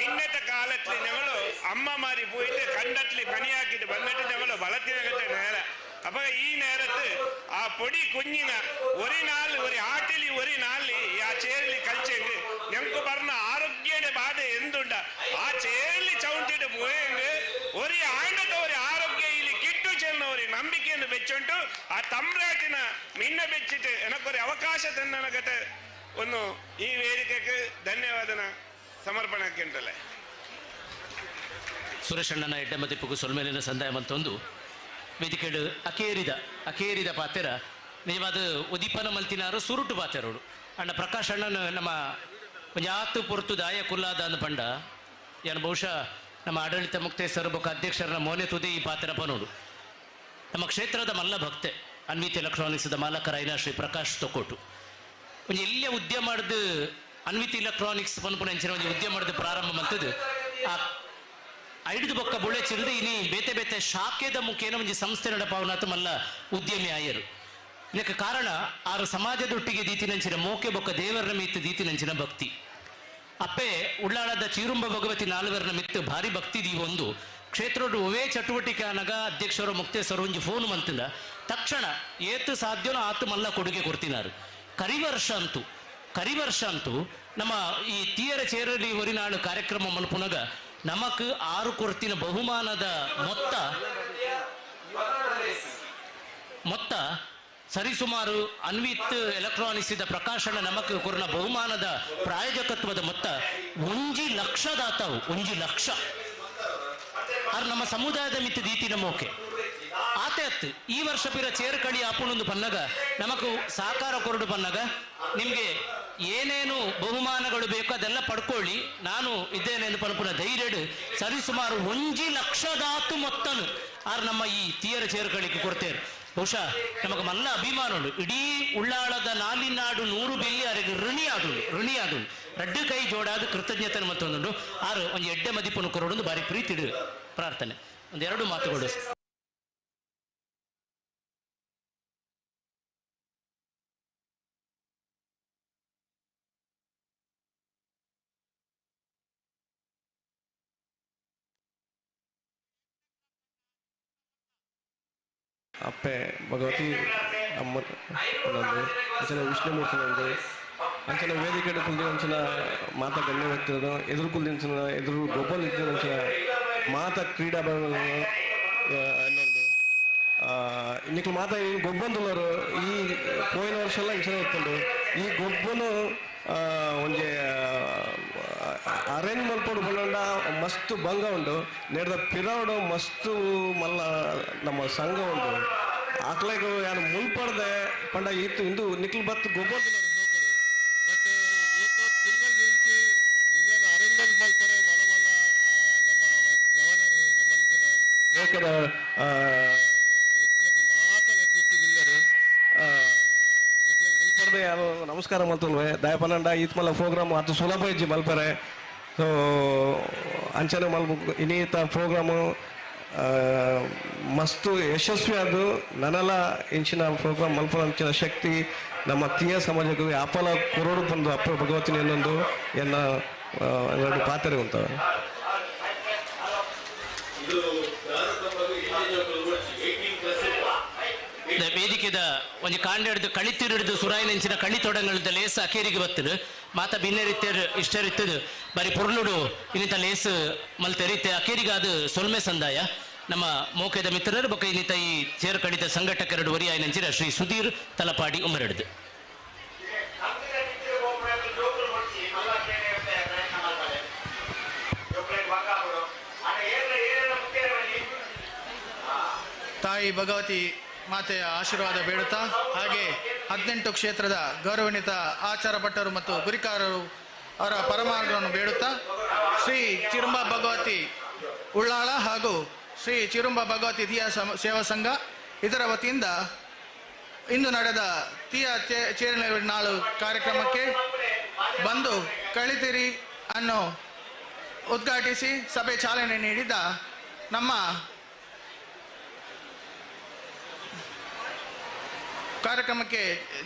ഇന്നത്തെ കാലത്തിൽ ഞങ്ങള് അമ്മമാര് പോയിട്ട് കണ്ടത്തിൽ പണിയാക്കിയിട്ട് വന്നിട്ട് ഞങ്ങള് വളത്തിനകത്തെ നേരെ. അപ്പൊ ഈ നേരത്ത് ആ പൊടി കുഞ്ഞിന് ഒരു നാൾ ഒരു ആട്ടിൽ ഒരു നാളിൽ ആ ചേരിൽ കളിച്ചെങ്കിൽ ഞങ്ങൾക്ക് പറഞ്ഞ ആരോഗ്യയുടെ ബാധ എന്തുണ്ട് ആ ചേരിൽ ചവിട്ടിട്ട് പോയെങ്കിൽ ഒരു ആണ്ടത്തെ ഒരു ആരോഗ്യയിൽ കിട്ടു ചെന്ന ഒരു ನಂಬಿಕೆಯನ್ನು വെച്ചോണ്ട് ആ തമ്പ്രാട്ടിന മിന്ന വെച്ചിട്ട് എനക്കൊരു അവകാശം തന്നകത്തെ ഒന്ന് ഈ വേദികക്ക് ಧನ್ಯವಾದನ ಸಮರ್ಪಣಕ್ಕೆ ಉಂಟല്ലേ. ಸುರೇಶ್ ಅಣ್ಣನ ಎಡ್ಡೆಮತಿಪ್ಪು ಸೊಲ್ಮೇಲಿನ ಸಂದಾಯ ಮಂತೊಂದು ವೇದಿಕೆಡು ಅಕೇರಿದ ಪಾತೆರ ನಿಜವಾದ ಉದೀಪನ ಮಲ್ತಿನಾರು ಸುರುಟು ಪಾತೆರೋಡು ಅಂಡ ಪ್ರಕಾಶ್ ಅಣ್ಣನ ನಮ್ಮ ಒಂಜಾತು ಪೊರ್ತು ದಾಯ ಕುಲ್ಲಾದ ಅಂದ ಪಂಡ ಏನು ಬಹುಶಃ ನಮ್ಮ ಆಡಳಿತ ಮುಕ್ತೇಶ್ವರ ಬೊಕ್ಕ ಅಧ್ಯಕ್ಷರನ್ನ ಮೋನೆ ತುದೆ ಈ ಪಾತೆರ ಪನೋಡು ನಮ್ಮ ಕ್ಷೇತ್ರದ ಮಲ್ಲ ಭಕ್ತೆ ಅನ್ವಿತ್ ಎಲೆಕ್ಟ್ರಾನಿಕ್ಸ್ದ ಮಾಲಕರಾಯಿನ ಶ್ರೀ ಪ್ರಕಾಶ್ ತೊಕೋಟು ಒಂದು ಎಲ್ಲೇ ಉದ್ಯಮ ಮಾಡಿದು ಅನ್ವಿತ್ ಎಲೆಕ್ಟ್ರಾನಿಕ್ಸ್ ಪನ್ಪುನಂಚಿನ ಒಂದು ಉದ್ಯಮ ಮಾಡಿದ ಪ್ರಾರಂಭ ಮಂತದ್ದು ಆ ಐದು ಬೊಕ್ಕ ಬುಳೆ ಚಿಲ್ದು ಇನಿ ಬೇತೆ ಬೇತೆ ಶಾಖೆದ ಮುಖೇನ ಒಂದು ಸಂಸ್ಥೆ ನಡಪಾವನಾತು ಮಲ್ಲ ಉದ್ಯಮಿ ಆಯರು. ಇದಕ್ಕೆ ಕಾರಣ ಆರು ಸಮಾಜದೊಟ್ಟಿಗೆ ದೀತಿನಂಚಿನ ಮೋಕೆ ಬೊಕ್ಕ ದೇವರನ ಮಿತ್ತು ದೀತಿನಂಚಿನ ಭಕ್ತಿ ಅಪ್ಪೆ ಉಳ್ಳಾಳದ ಚೀರುಂಬ ಭಗವತಿ ನಾಲ್ವರನ ಮಿತ್ತು ಭಾರಿ ಭಕ್ತಿ ದೀವೊಂದು ಕ್ಷೇತ್ರೋಡು ಒವೇ ಚಟುವಟಿಕೆ ಅನಗ ಅಧ್ಯಕ್ಷರು ಮುಕ್ತೇಶ್ವರ ಒಂಜಿ ಫೋನ್ ಮಂತಿಂದ ತಕ್ಷಣ ಏತು ಸಾಧ್ಯನೋ ಆತು ಮಲ್ಲ ಕೊಡುಗೆ ಕೊಡ್ತಿನಾರು. ಕರಿವರ್ಷ ಅಂತೂ ನಮ್ಮ ಈ ತೀಯರ ಚೇರಲಿ ಹೊರಿನಾಳು ಕಾರ್ಯಕ್ರಮ ಮಲ್ಪುನಗ ನಮಕ್ 6 ಕೊರ್ತಿನ ಬಹುಮಾನದ ಮೊತ್ತ ಸರಿಸುಮಾರು ಅನ್ವಿತ್ ಎಲೆಕ್ಟ್ರಾನಿಕ್ಸ್ ಇದ್ದ ಪ್ರಕಾಶನ ನಮಕ್ ಕೊರನ ಬಹುಮಾನದ ಪ್ರಾಯೋಜಕತ್ವದ ಮೊತ್ತ 1 ಲಕ್ಷ ದಾತಾವು 1 ಲಕ್ಷ ಆರು ನಮ್ಮ ಸಮುದಾಯದ ಮಿತ್ತು ದೀತಿನ ಮೋಕೆ ಆತತ್ ಈ ವರ್ಷ ಪಿರ ಚೇರ್ ಕಳಿ ಆಪುಣೊಂದು ಪನ್ನಗ ನಮಕು ಸಹಕಾರ ಕೊರಡು ಪನ್ನಗ ನಿಮ್ಗೆ ಏನೇನು ಬಹುಮಾನಗಳು ಬೇಕು ಅದೆಲ್ಲ ಪಡ್ಕೊಳ್ಳಿ, ನಾನು ಇದ್ದೇನೆ ಎಂದು ಪನ್ಪುನ ಧೈರ್ಯಡ್ ಸರಿಸುಮಾರು 1 ಲಕ್ಷದಾತು ಮೊತ್ತನು ಆರು ನಮ್ಮ ಈ ತೀಯರ ಚೇರುಗಳಿಗೆ ಕೊಡ್ತೇವೆ. ಬಹುಶಃ ನಮಗೆ ಮಲ್ಲ ಅಭಿಮಾನ ಉಂಟು. ಇಡೀ ಉಳ್ಳಾಳದ ನಾಲಿನಾಡು 100 ಬಿಲ್ಲಿ ಅವರಿಗೆ ಋಣಿ ಆಡು ರಡ್ಡು ಕೈ ಜೋಡಾದ ಕೃತಜ್ಞತೆ ಮತ್ತೊಂದುಂಡು ಆರು ಒಂದು ಎಡ್ಡೆ ಮದಿಪನ್ನು ಕೊರೋಡು ಬಾರಿ ಪ್ರೀತಿ ಪ್ರಾರ್ಥನೆ. ಒಂದೆರಡು ಮಾತುಗಳು. ಅಪ್ಪೆ ಭಗವತಿ ಅಮ್ಮ ಅಂಚನ ವಿಷ್ಣುಮೂರ್ತಿ ನಂದು ಅಂಚನ ವೇದಿಕೆ ಕುಲ್ದಿ ಅಂಚನ ಮಾತ ಗಣ್ಯ ವ್ಯಕ್ತಿಗಳು ಎದುರು ಕುಲ್ದಿ ಅಂಚನ ಎದುರು ಗೊಬ್ಬಲ್ ಇದ್ದ ಅಂಚನ ಮಾತ ಕ್ರೀಡಾ ಅನ್ನೊಂದು ಇನ್ನಿಕ್ಲು ಮಾತ ಈ ಗೊಬ್ಬಂದುಲ್ಲರು ಈ ಪೋಯಿನ ವರ್ಷ ಎಲ್ಲ ಇಂಚನ ಇತ್ತುಂಡು ಈ ಗೊಬ್ಬನು ಒಂಜೆ ಅರೇಂಜ್ ಮಲ್ಪೋಡು ಬಂಡ ಮಸ್ತ್ ಭಂಗ ಉಂಡು ನೆಡ್ದ ಪಿರಾವಡು ಮಸ್ತ್ ಮಲ್ಲ ನಮ್ಮ ಸಂಘ ಉಂಡು ಆಕ್ಲೆಗ್ ಯಾರು ಮುಲ್ಪಡ್ದೆ ಪಂಡ ಇತ್ತು ಇಂದು ನಿಕ್ಲು ಬತ್ತು ಗೊಬ್ಬರ ಬಟ್ ಇವತ್ತು ತಿಂಗಳು ನಿಂತು ಇಂಗೇನು ಅರೇಂಜ್ಮೆಂಟ್ ಮಾಡ್ತಾರೆ ಮಲ ಮಲ ನಮ್ಮ ಗವರ್ನರ್ ನಮ್ಮಂತಿನ ಯುವಕರ ಮಾತ ನೆಟ್ಟಿಲ್ಲರು ಮುಲ್ಪಡ್ದೆ ಯಾರು ನಮಸ್ಕಾರ ಮಲ್ತಲ್ವೇ ದಯಪನಂಡ ಈತ್ ಮಲ್ಲ ಪ್ರೋಗ್ರಾಮ್ ಅದು ಸುಲಭ ಇಜ್ಜಿ ಮಲ್ಪರೆ. ಸೊ ಅಂಚನೆ ಮಲ್ಪು ಇನ್ನೀತ ಪ್ರೋಗ್ರಾಮು ಮಸ್ತು ಯಶಸ್ವಿ ಅದು ನನಲ ಇಂಚಿನ ಪ್ರೋಗ್ರಾಮ್ ಮಲ್ಪ ಅಂಚಿನ ಶಕ್ತಿ ನಮ್ಮ ತೀಯ ಸಮಾಜಕ್ಕೆ ಅಪಲ ಕೊರೋಡು ಬಂದು ಅಪ್ಪ ಭಗವತಿನ ಇನ್ನೊಂದು ಎನ್ನ ಎರಡು ಪಾತ್ರೆ ಉಂಟವೆ. ವೇದಿಕೆದ ಒಂದು ಕಾಂಡ ಹಿಡಿದು ಕಳಿತಿರಿಡಿದು ಸುರಾಯಿನಂಚಿನ ಕಳಿ ತೊಡಂಗಳದ ಲೇಸ್ ಅಕೇರಿಗೆ ಬತ್ತದು ಮಾತ ಭಿನ್ನರಿತ್ಯರು ಇಷ್ಟರಿತ್ತದು ಬರೀ ಪುರ್ಲುಡು ಇನ್ನಿತ ಲೇಸ್ ಮಲ್ತೆರಿತ್ತೆ ಅಕೇರಿಗೆ ಅದು ಸೊಲ್ಮೆ ಸಂದಾಯ ನಮ್ಮ ಮೋಕೆದ ಮಿತ್ರರು ಬೊಕ್ಕ ಇನ್ನಿತ ಈ ಚೇರು ಕಡಿತ ಸಂಘಟಕರೆರಡು ವರಿ ಆಯ್ನಂಚಿನ ಶ್ರೀ ಸುಧೀರ್ ತಲಪಾಡಿ ಉಮ್ಮರೆಡ್ದು. ತಾಯಿ ಭಗವತಿ ಮಾತೆಯ ಆಶೀರ್ವಾದ ಬೇಡುತ್ತಾ ಹಾಗೆ 18 ಕ್ಷೇತ್ರದ ಗೌರವಾನ್ವಿತ ಆಚಾರ ಭಟ್ಟರು ಮತ್ತು ಗುರಿಕಾರರು ಅವರ ಪರಮಾರ್ಗವನ್ನು ಬೇಡುತ್ತಾ ಶ್ರೀ ಚಿರುಂಬ ಭಗವತಿ ಉಳ್ಳಾಳ ಹಾಗೂ ಶ್ರೀ ಚಿರುಂಬ ಭಗವತಿ ತೀಯ ಸೇವಾ ಸಂಘ ಇದರ ವತಿಯಿಂದ ಇಂದು ನಡೆದ ತೀಯ ಚೇರಿನ ನಾಳು ಕಾರ್ಯಕ್ರಮಕ್ಕೆ ಬಂದು ಕಳಿತಿರಿ ಅನ್ನು ಉದ್ಘಾಟಿಸಿ ಸಭೆ ಚಾಲನೆ ನೀಡಿದ ನಮ್ಮ ಕಾರ್ಯಕ್ರಮಕ್ಕೆ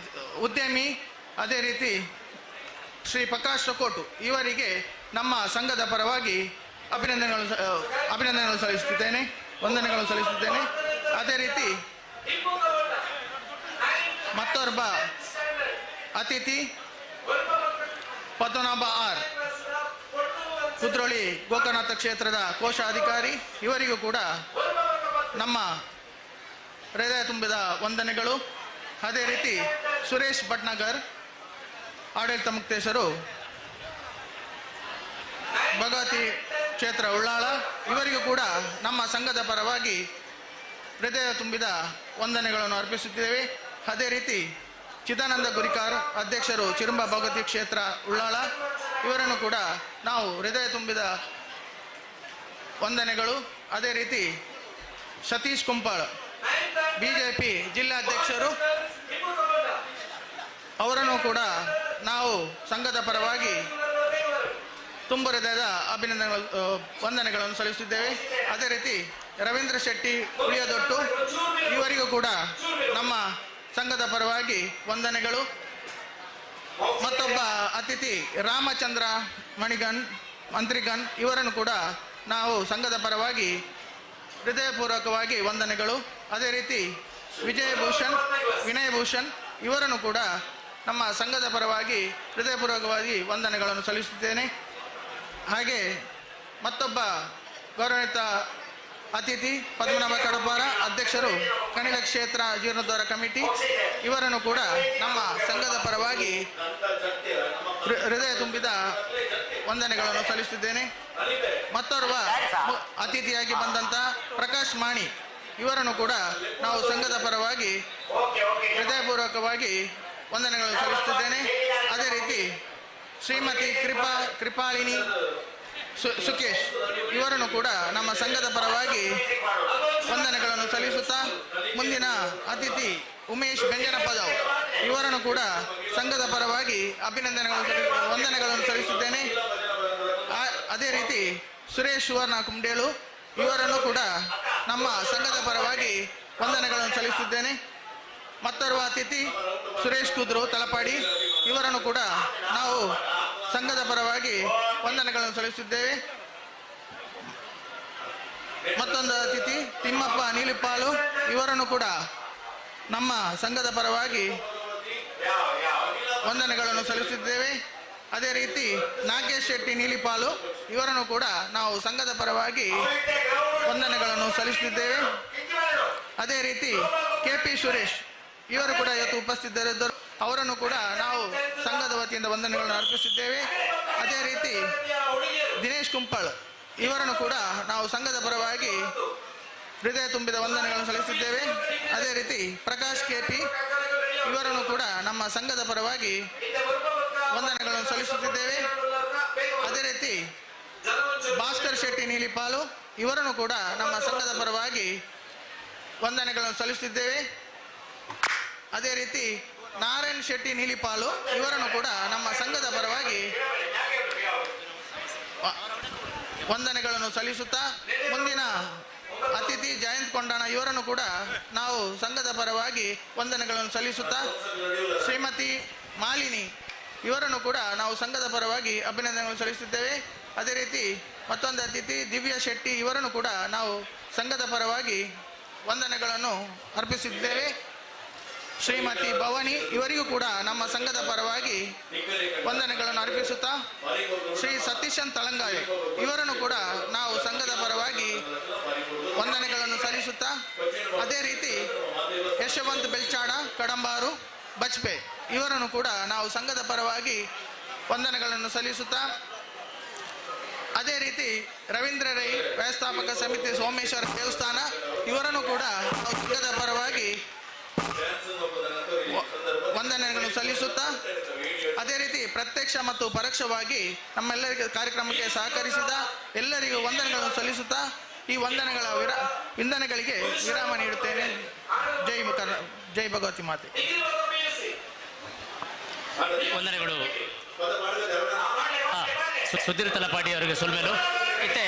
ಉದ್ಯಮಿ ಅದೇ ರೀತಿ ಶ್ರೀ ಪ್ರಕಾಶ್ ಸಕೋಟು ಇವರಿಗೆ ನಮ್ಮ ಸಂಘದ ಪರವಾಗಿ ಅಭಿನಂದನೆಗಳು ಸಲ್ಲಿಸುತ್ತಿದ್ದೇನೆ, ವಂದನೆಗಳು ಸಲ್ಲಿಸುತ್ತೇನೆ. ಅದೇ ರೀತಿ ಮತ್ತೊಬ್ಬ ಅತಿಥಿ ಪದ್ಮನಾಭ ಆರ್ ಕುದ್ರೋಳಿ ಗೋಕರ್ಣನಾಥ ಕ್ಷೇತ್ರದ ಕೋಶಾಧಿಕಾರಿ ಇವರಿಗೂ ಕೂಡ ನಮ್ಮ ಹೃದಯ ತುಂಬಿದ ವಂದನೆಗಳು. ಅದೇ ರೀತಿ ಸುರೇಶ್ ಭಟ್ನಗರ್ ಆಡಳಿತ ಮುಕ್ತೇಶರು ಭಗವತಿ ಕ್ಷೇತ್ರ ಉಳ್ಳಾಳ ಇವರಿಗೂ ಕೂಡ ನಮ್ಮ ಸಂಘದ ಪರವಾಗಿ ಹೃದಯ ತುಂಬಿದ ವಂದನೆಗಳನ್ನು ಅರ್ಪಿಸುತ್ತೇವೆ. ಅದೇ ರೀತಿ ಚಿದಾನಂದ ಗುರಿಕಾರ್ ಅಧ್ಯಕ್ಷರು ಚಿರುಂಬ ಭಗವತಿ ಕ್ಷೇತ್ರ ಉಳ್ಳಾಳ ಇವರನ್ನು ಕೂಡ ನಾವು ಹೃದಯ ತುಂಬಿದ ವಂದನೆಗಳು. ಅದೇ ರೀತಿ ಸತೀಶ್ ಕುಂಪಾಳ್ ಬಿಜೆಪಿ ಜಿಲ್ಲಾಧ್ಯಕ್ಷರು ಅವರನ್ನು ಕೂಡ ನಾವು ಸಂಘದ ಪರವಾಗಿ ತುಂಬ ಹೃದಯದ ವಂದನೆಗಳನ್ನು ಸಲ್ಲಿಸುತ್ತಿದ್ದೇವೆ. ಅದೇ ರೀತಿ ರವೀಂದ್ರ ಶೆಟ್ಟಿ ಉಳಿಯದೊಟ್ಟು ಇವರಿಗೂ ಕೂಡ ನಮ್ಮ ಸಂಘದ ಪರವಾಗಿ ವಂದನೆಗಳು. ಮತ್ತೊಬ್ಬ ಅತಿಥಿ ರಾಮಚಂದ್ರ ಮಣಿಗನ್ ಮಂತ್ರಿಗನ್ ಇವರನ್ನು ಕೂಡ ನಾವು ಸಂಘದ ಪರವಾಗಿ ಹೃದಯಪೂರ್ವಕವಾಗಿ ವಂದನೆಗಳು. ಅದೇ ರೀತಿ ವಿನಯ್ ಭೂಷಣ್ ಇವರನ್ನು ಕೂಡ ನಮ್ಮ ಸಂಘದ ಪರವಾಗಿ ಹೃದಯಪೂರ್ವಕವಾಗಿ ವಂದನೆಗಳನ್ನು ಸಲ್ಲಿಸುತ್ತೇನೆ. ಹಾಗೆ ಮತ್ತೊಬ್ಬ ಗೌರವಾನ್ವಿತ ಅತಿಥಿ ಪದ್ಮನಾಭ ಕಡಪಾರ ಅಧ್ಯಕ್ಷರು ಕಣಿಲ ಕ್ಷೇತ್ರ ಜೀರ್ಣೋದ್ಧಾರ ಕಮಿಟಿ ಇವರನ್ನು ಕೂಡ ನಮ್ಮ ಸಂಘದ ಪರವಾಗಿ ಹೃದಯ ತುಂಬಿದ ವಂದನೆಗಳನ್ನು ಸಲ್ಲಿಸುತ್ತಿದ್ದೇನೆ. ಮತ್ತೋರ್ವ ಅತಿಥಿಯಾಗಿ ಬಂದಂತ ಪ್ರಕಾಶ್ ಮಾಣಿ ಇವರನ್ನು ಕೂಡ ನಾವು ಸಂಘದ ಪರವಾಗಿ ಹೃದಯಪೂರ್ವಕವಾಗಿ ವಂದನೆಗಳನ್ನು ಸಲ್ಲಿಸುತ್ತಿದ್ದೇನೆ. ಅದೇ ರೀತಿ ಶ್ರೀಮತಿ ಕೃಪಾಳಿನಿ ಸುಕೇಶ್ ಇವರನ್ನು ಕೂಡ ನಮ್ಮ ಸಂಘದ ಪರವಾಗಿ ವಂದನೆಗಳನ್ನು ಸಲ್ಲಿಸುತ್ತಾ, ಮುಂದಿನ ಅತಿಥಿ ಉಮೇಶ್ ಬೆಂಜನಪದವ್ ಇವರನ್ನು ಕೂಡ ಸಂಘದ ಪರವಾಗಿ ವಂದನೆಗಳನ್ನು ಸಲ್ಲಿಸುತ್ತೇನೆ. ಅದೇ ರೀತಿ ಸುರೇಶ್ ಸುವರ್ಣ ಕುಂಡೇಳು ಇವರನ್ನು ಕೂಡ ನಮ್ಮ ಸಂಘದ ಪರವಾಗಿ ವಂದನೆಗಳನ್ನು ಸಲ್ಲಿಸುತ್ತೇನೆ. ಮತ್ತೋರ್ವ ಅತಿಥಿ ಸುರೇಶ್ ಕುದ್ರು ತಲಪಾಡಿ ಇವರನ್ನು ಕೂಡ ನಾವು ಸಂಘದ ಪರವಾಗಿ ವಂದನೆಗಳನ್ನು ಸಲ್ಲಿಸುತ್ತೇವೆ. ಮತ್ತೊಂದು ಅತಿಥಿ ತಿಮ್ಮಪ್ಪ ನೀಲಿಪಾಲು ಇವರನ್ನು ಕೂಡ ನಮ್ಮ ಸಂಘದ ಪರವಾಗಿ ವಂದನೆಗಳನ್ನು ಸಲ್ಲಿಸುತ್ತೇವೆ. ಅದೇ ರೀತಿ ನಾಗೇಶ್ ಶೆಟ್ಟಿ ನೀಲಿಪಾಲು ಇವರನ್ನು ಕೂಡ ನಾವು ಸಂಘದ ಪರವಾಗಿ ವಂದನೆಗಳನ್ನು ಸಲ್ಲಿಸುತ್ತಿದ್ದೇವೆ. ಅದೇ ರೀತಿ KP ಸುರೇಶ್ ಇವರು ಕೂಡ ಇವತ್ತು ಉಪಸ್ಥಿತರಿದ್ದರು, ಅವರನ್ನು ಕೂಡ ನಾವು ಸಂಘದ ವತಿಯಿಂದ ವಂದನೆಗಳನ್ನು ಅರ್ಪಿಸಿದ್ದೇವೆ. ಅದೇ ರೀತಿ ದಿನೇಶ್ ಕುಂಪಳ್ ಇವರನ್ನು ಕೂಡ ನಾವು ಸಂಘದ ಪರವಾಗಿ ಹೃದಯ ತುಂಬಿದ ವಂದನೆಗಳನ್ನು ಸಲ್ಲಿಸಿದ್ದೇವೆ. ಅದೇ ರೀತಿ ಪ್ರಕಾಶ್ KP ಇವರನ್ನು ಕೂಡ ನಮ್ಮ ಸಂಘದ ಪರವಾಗಿ ವಂದನೆಗಳನ್ನು ಸಲ್ಲಿಸುತ್ತಿದ್ದೇವೆ. ಅದೇ ರೀತಿ ಭಾಸ್ಕರ್ ಶೆಟ್ಟಿ ನೀಲಿಪಾಲು ಇವರನ್ನು ಕೂಡ ನಮ್ಮ ಸಂಘದ ಪರವಾಗಿ ವಂದನೆಗಳನ್ನು ಸಲ್ಲಿಸುತ್ತಿದ್ದೇವೆ. ಅದೇ ರೀತಿ ನಾರಾಯಣ್ ಶೆಟ್ಟಿ ನೀಲಿಪಾಲು ಇವರನ್ನು ಕೂಡ ನಮ್ಮ ಸಂಘದ ಪರವಾಗಿ ವಂದನೆಗಳನ್ನು ಸಲ್ಲಿಸುತ್ತಾ, ಮುಂದಿನ ಅತಿಥಿ ಜಯಂತ್ ಕೊಂಡಾಣ ಇವರನ್ನು ಕೂಡ ನಾವು ಸಂಘದ ಪರವಾಗಿ ವಂದನೆಗಳನ್ನು ಸಲ್ಲಿಸುತ್ತಾ, ಶ್ರೀಮತಿ ಮಾಲಿನಿ ಇವರನ್ನು ಕೂಡ ನಾವು ಸಂಘದ ಪರವಾಗಿ ಅಭಿನಂದನೆಗಳನ್ನು ಸಲ್ಲಿಸುತ್ತೇವೆ. ಅದೇ ರೀತಿ ಮತ್ತೊಂದು ಅತಿಥಿ ದಿವ್ಯಾ ಶೆಟ್ಟಿ ಇವರನ್ನು ಕೂಡ ನಾವು ಸಂಘದ ಪರವಾಗಿ ವಂದನೆಗಳನ್ನು ಅರ್ಪಿಸಿದ್ದೇವೆ. ಶ್ರೀಮತಿ ಭವಾನಿ ಇವರಿಗೂ ಕೂಡ ನಮ್ಮ ಸಂಘದ ಪರವಾಗಿ ವಂದನೆಗಳನ್ನು ಅರ್ಪಿಸುತ್ತಾ, ಶ್ರೀ ಸತೀಶನ್ ತಳಂಗಾಯಿ ಇವರನ್ನು ಕೂಡ ನಾವು ಸಂಘದ ಪರವಾಗಿ ವಂದನೆಗಳನ್ನು ಸಲ್ಲಿಸುತ್ತಾ, ಅದೇ ರೀತಿ ಯಶವಂತ್ ಬೆಲ್ಚಾಡ ಕಡಂಬಾರು ಬಜ್ಪೆ ಇವರನ್ನು ಕೂಡ ನಾವು ಸಂಘದ ಪರವಾಗಿ ವಂದನೆಗಳನ್ನು ಸಲ್ಲಿಸುತ್ತಾ, ಅದೇ ರೀತಿ ರವೀಂದ್ರ ರೈ ವ್ಯವಸ್ಥಾಪಕ ಸಮಿತಿ ಸೋಮೇಶ್ವರ ದೇವಸ್ಥಾನ ಇವರನ್ನು ಕೂಡ ನಾವು ಸಂಘದ ಪರವಾಗಿ ವಂದನೆಗಳನ್ನು ಸಲ್ಲಿಸುತ್ತಾ, ಅದೇ ರೀತಿ ಪ್ರತ್ಯಕ್ಷ ಮತ್ತು ಪರೋಕ್ಷವಾಗಿ ನಮ್ಮೆಲ್ಲರಿಗೆ ಕಾರ್ಯಕ್ರಮಕ್ಕೆ ಸಹಕರಿಸಿದ ಎಲ್ಲರಿಗೂ ವಂದನೆಗಳನ್ನು ಸಲ್ಲಿಸುತ್ತಾ, ಈ ವಂದನೆಗಳಿಗೆ ವಿರಾಮ ನೀಡುತ್ತೇನೆ. ಜೈ ಭಗವತಿ ಮಾತೆ. ವಂದನೆಗಳು ಸುಧೀರ್ ತಲಪಾಡಿ ಅವರಿಗೆ ಸೊಲ್ಮೇಲು ಇತ್ತೆ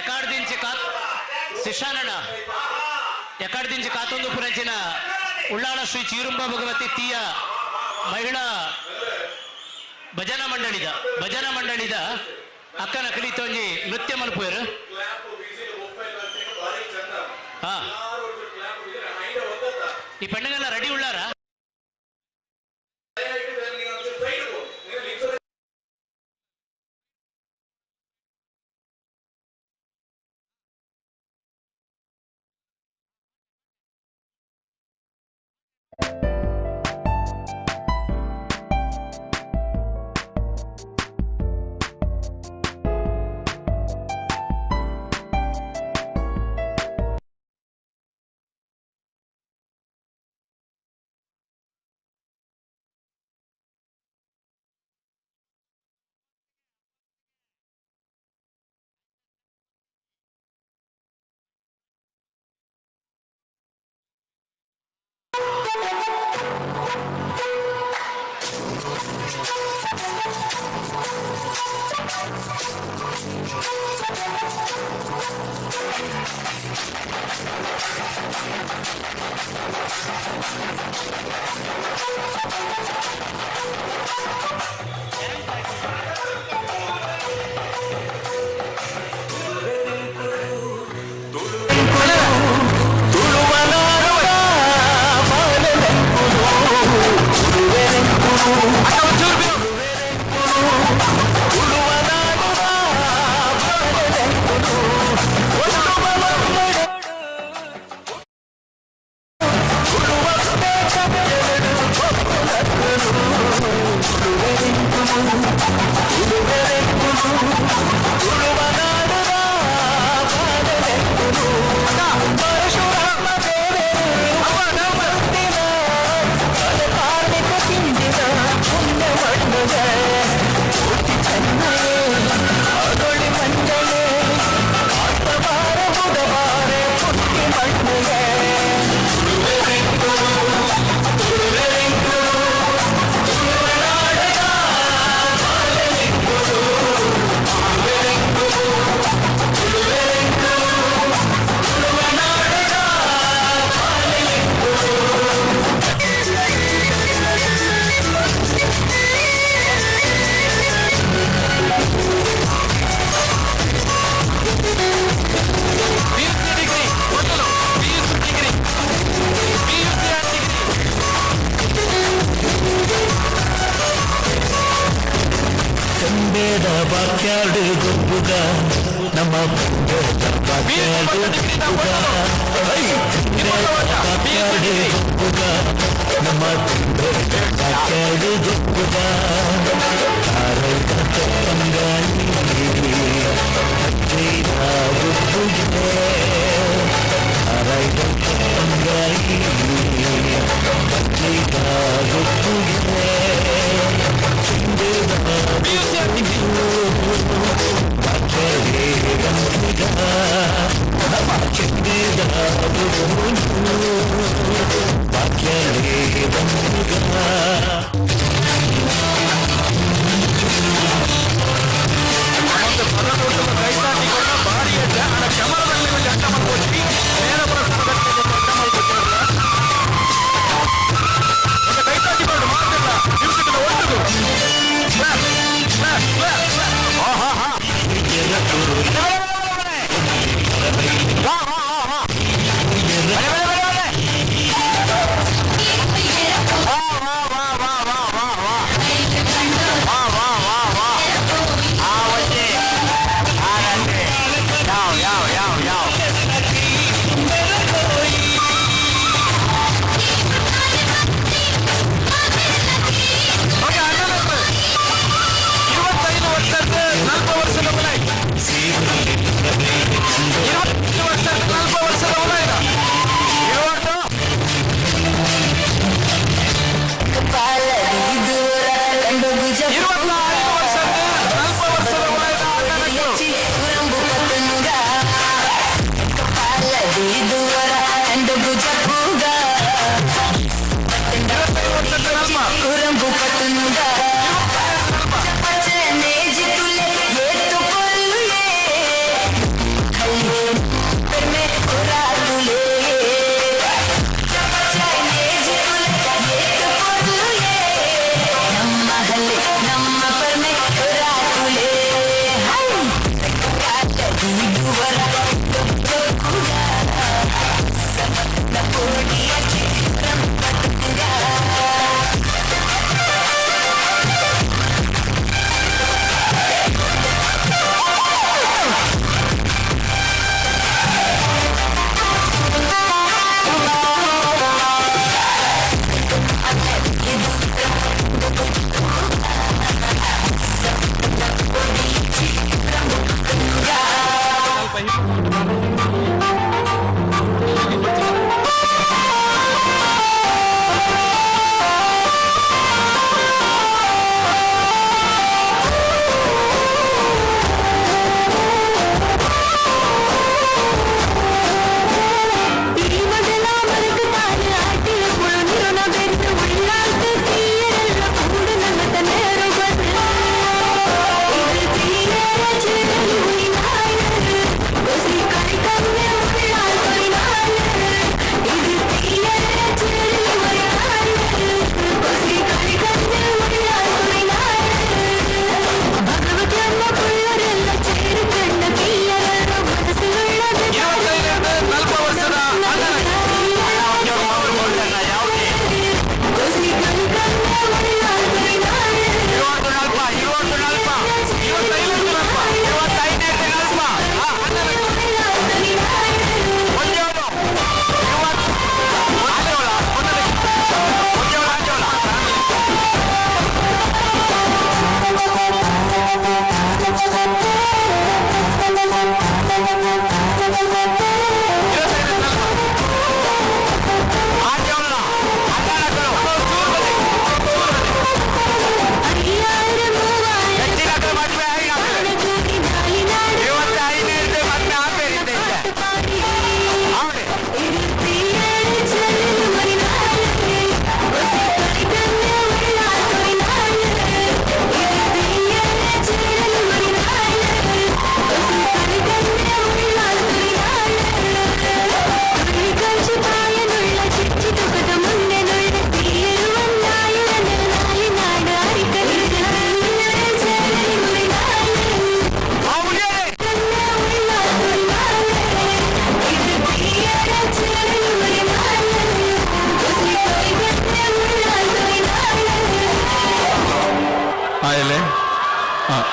ಎಕಾಡ್ದಿಂಚಿ ಶಿಶಾನಣ್ಣ ಎಕಾಡ್ದಿಂಚಿ ಕಾತೊಂದು ಪುರಂಚಿನ ಉಳ್ಳಾಳ ಶ್ರೀ ಚೀರುಂಬ ಭಗವತಿ ತೀಯ ಮಹಿಳಾ ಭಜನಾ ಮಂಡಳಿದ ಅಕ್ಕನ ಕಲಿತೊಂಜಿ ನೃತ್ಯ ಮಲ್ಪುವರು ಈ ಪೆಣ್ಣನೆಲ್ಲ ರೆಡಿ ಉಳ್ಳಾರ ಕಾರ್ಮಿಕ ತಿಂದಿನ ಪುಣ್ಯ ಮಂಡಲ ಕಂಬೇದ ಬಾಕ್ಯಾಡು ಗೊಬ್ಬುಗ ನಮ್ಮ ಬಾಕ್ಯಾಡು ಗೊಬ್ಬುಗ ಗೊಬ್ಬುಗ ನಮ್ಮ ಬಾಕ್ಯಾಡು ಗೊಬ್ಬುಗ ಕಾರೈದ ತಪ್ಪಂಗಾಯಿ ಹಚ್ಚೈದ ಗೊಬ್ಬುಗೆ ಕಾರೈದ ತಪ್ಪಂಗಾಯಿ ಹಚ್ಚೈದ ಗೊಬ್ಬುಗೆ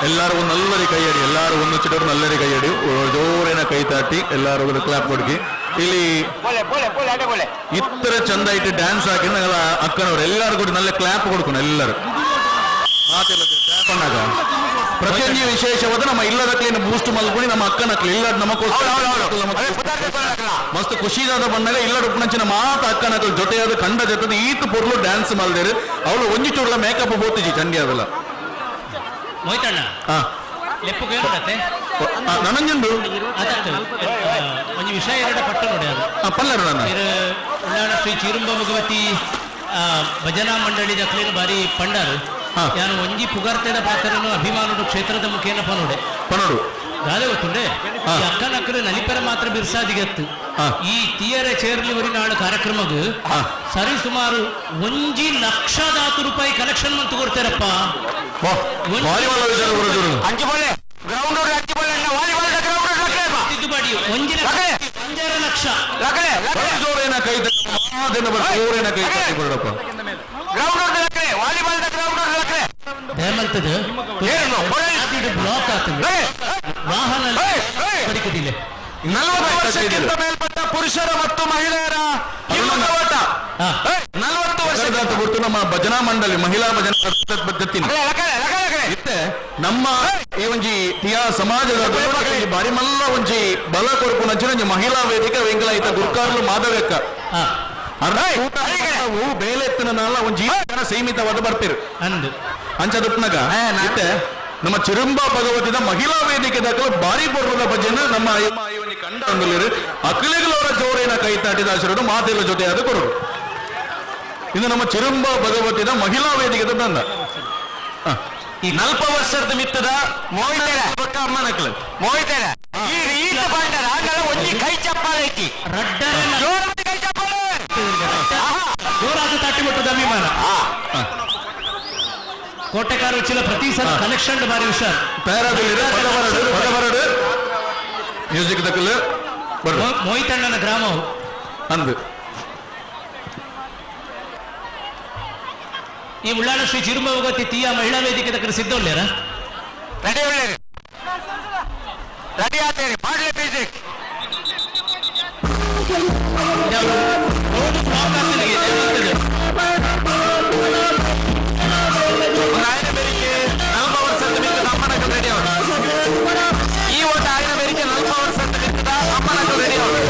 ಎಲ್ಲರೂ ಒಂದು ನಲ್ಲರಿ ಕೈಯಡಿ, ಎಲ್ಲರೂ ಒಂದು ಚಿಟರು ನಲ್ಲರಿ ಕೈಯಡಿ, ಜೋರಿನ ಕೈ ತಾಟಿ ಎಲ್ಲರೂ ಒಂದು ಕ್ಲಾಪ್ ಕೊಡ್ಕಿ. ಇಲ್ಲಿ ಇತ್ತರ ಚಂದ ಇಟ್ಟು ಡ್ಯಾನ್ಸ್ ಹಾಕಿ ನಂಗೆಲ್ಲ ಅಕ್ಕನವ್ರು ಎಲ್ಲರೂ ಕೂಡ ನಲ್ಲ ಕ್ಲಾಪ್ ಕೊಡ್ಕೊಂಡು ಎಲ್ಲರೂ ಪ್ರತಿಯೊಂದು ವಿಶೇಷವಾದ ನಮ್ಮ ಇಲ್ಲದಕ್ಲೇನು ಬೂಸ್ಟ್ ಮಲ್ಕೊಂಡು ನಮ್ಮ ಅಕ್ಕನಕ್ಲಿ ಇಲ್ಲ ನಮಗೋಸ್ಕರ ಮಸ್ತ್ ಖುಷಿಯಾದ ಬಣ್ಣಗ ಇಲ್ಲದ ಉಪನಂಚಿನ ಮಾತ ಅಕ್ಕನಕ್ಲ ಜೊತೆಯಾದ ಕಂಡ ಜೊತೆ ಈತ ಪೊರ್ಲು ಡ್ಯಾನ್ಸ್ ಮಲ್ದೇರು ಅವಳು ಒಂಜಿ ಚೂರ್ಲ ಮೇಕಪ್ ಬೋತಿಜಿ ಚಂಡಿ ಅದಲ್ಲ ಮೊಯ್ತಣ್ಣ ಲೆಪ್ಪು ಕೇಳತ್ತೆ ನನಂಜುಂಡು ಒಂದು ವಿಷಯ ಎರಡು ಪಟ್ಟು ನೋಡಿ ಅದು ಪಲ್ಲರು ಉಳ್ಳಾಣ ಶ್ರೀ ಚೀರುಂಬ ಭಗವತಿ ಭಜನಾ ಮಂಡಳಿ ದಕ್ಲೇನು ಬಾರಿ ಪಂಡಾರು ಯಾನು ಒಂಜಿ ಪುಗಾರ್ತೆದ ಪಾತ್ರನು ಅಭಿಮಾನುಡು ಕ್ಷೇತ್ರದ ಮುಖೇನ ಪನೋಡೆ ಪನೋಡು ದಾದೆ ಗೊತ್ತುಂಡೆ ಅಕ್ಕನಕ್ಕರು ನಲಿಪರ ಮಾತ್ರ ಬಿರ್ಸಾದಿಗತ್ತು ಈ ತೀಯರ ಚೇರ್ಲಿವರಿ ನಾಡು ಕಾರ್ಯಕ್ರಮಗೂ ಸರಿ ಸುಮಾರು 1,00,000 ಕಲೆಕ್ಷನ್ ಮಂತು ಕೊಡ್ತಾರಪ್ಪ. ತಿದ್ದುಪಾಡಿ 1,00,000 ಹೇಮಂತದ ಬ್ಲಾಕ್ ಆಗ್ತದೆ ವಾಹನ ಪಡಿಕದಿಲ್ಲ. 40 ವರ್ಷಕ್ಕಿಂತ ಮೇಲ್ಪಟ್ಟ ಪುರುಷರ ಮತ್ತು ಮಹಿಳೆಯರ 40 ವರ್ಷ ಗೊತ್ತು ನಮ್ಮ ಭಜನಾ ಮಂಡಳಿ ಮಹಿಳಾ ಭಜನಾ ಪದ್ಧತಿ ಇತ್ತೆ ನಮ್ಮ ಈ ಒಂಜಿ ತಿಯಾ ಸಮಾಜದ ಬಾರಿ ಮಲ್ಲ ಒಂಜಿ ಬಲ ಕೊರಪು ನಂಚಿನ ಮಹಿಳಾ ವೇದಿಕೆ ವೆಂಕಲಾಯಿತ ಗುರ್ಕಾರ್ಲು ಮಾಧವಕ್ಕ ಬೇಲೆತ್ತಿನ ನಾಳ ಒಂಜಿ ಸೀಮಿತವಾದ ಬರ್ಪೇರು ಅಂದು ಅಂಚದುಪ್ನಗ ಇತ್ತೆ ನಮ್ಮ ಚಿರುಂಬ ಭಗವತಿದ ಮಹಿಳಾ ವೇದಿಕೆ ದಾಖಲು ಬಾರಿ ಬರುವುದ ಭಜನೆ ನಮ್ಮ ಕಂಡ ಅಖಿಲೆಗಳವರ ಜೋರೇನ ಕೈ ತಾಟಿದ ಆಶೀರ್ವಾದ ಮಾತೆಲ್ಲ ಜೊತೆಯಾದ ಕೊರಡು. ಇನ್ನು ನಮ್ಮ ಚಿರುಂಬ ಭಗವತಿದ ಮಹಿಳಾ ವೇದಿಕೆ ತಂದ ಈ 40 ವರ್ಷದ ಮಿತ್ತದ ಅಮ್ಮನಕ್ಲು ಮೋಯ್ತಾರೆ ಈತ ಬಂಡರ ಒಂಜಿ ಕೈ ಚಪ್ಪಾಳೆ ಐತಿ ಕೈ ಚಪ್ಪಾಳೆ ಜೋರಾದ ತಟ್ಟಿಬಿಟ್ಟದ ಅಭಿಮಾನ ಕೋಟೆಕಾರ ಉಚ್ಚಿಲ ಪ್ರತಿ ಸಲ ಕಲೆಕ್ಷನ್ ಬಾರಿ ಹುಷಾರ್ ಮ್ಯೂಸಿಕ್ ದಕ್ಕಲು ಮೋಯ್ತಣ್ಣನ ಗ್ರಾಮವು ಅಂದು ಈ ಉಳ್ಳಾಣ ಶ್ರೀ ಚಿರುಂಬ ಭಗವತಿ ತೀಯ ಮಹಿಳಾ ವೇದಿಕೆ ದಕ್ಕರ ಸಿದ್ಧ ಒಳ್ಳೆಯರ ರೆಡಿ ಒಳ್ಳೆಯರು ರೆಡಿ ಆತೇರಿ ಮಾಡ್ಲಿ ಮ್ಯೂಸಿಕ್ ಈ ಒಂದು ಆಗಿನ ಬೇಡಿಕೆ 40 ವರ್ಷದ ಮಿತ್ತದ ಅಮ್ಮನಕ್ಕೂ ರೆಡಿ ಅವರು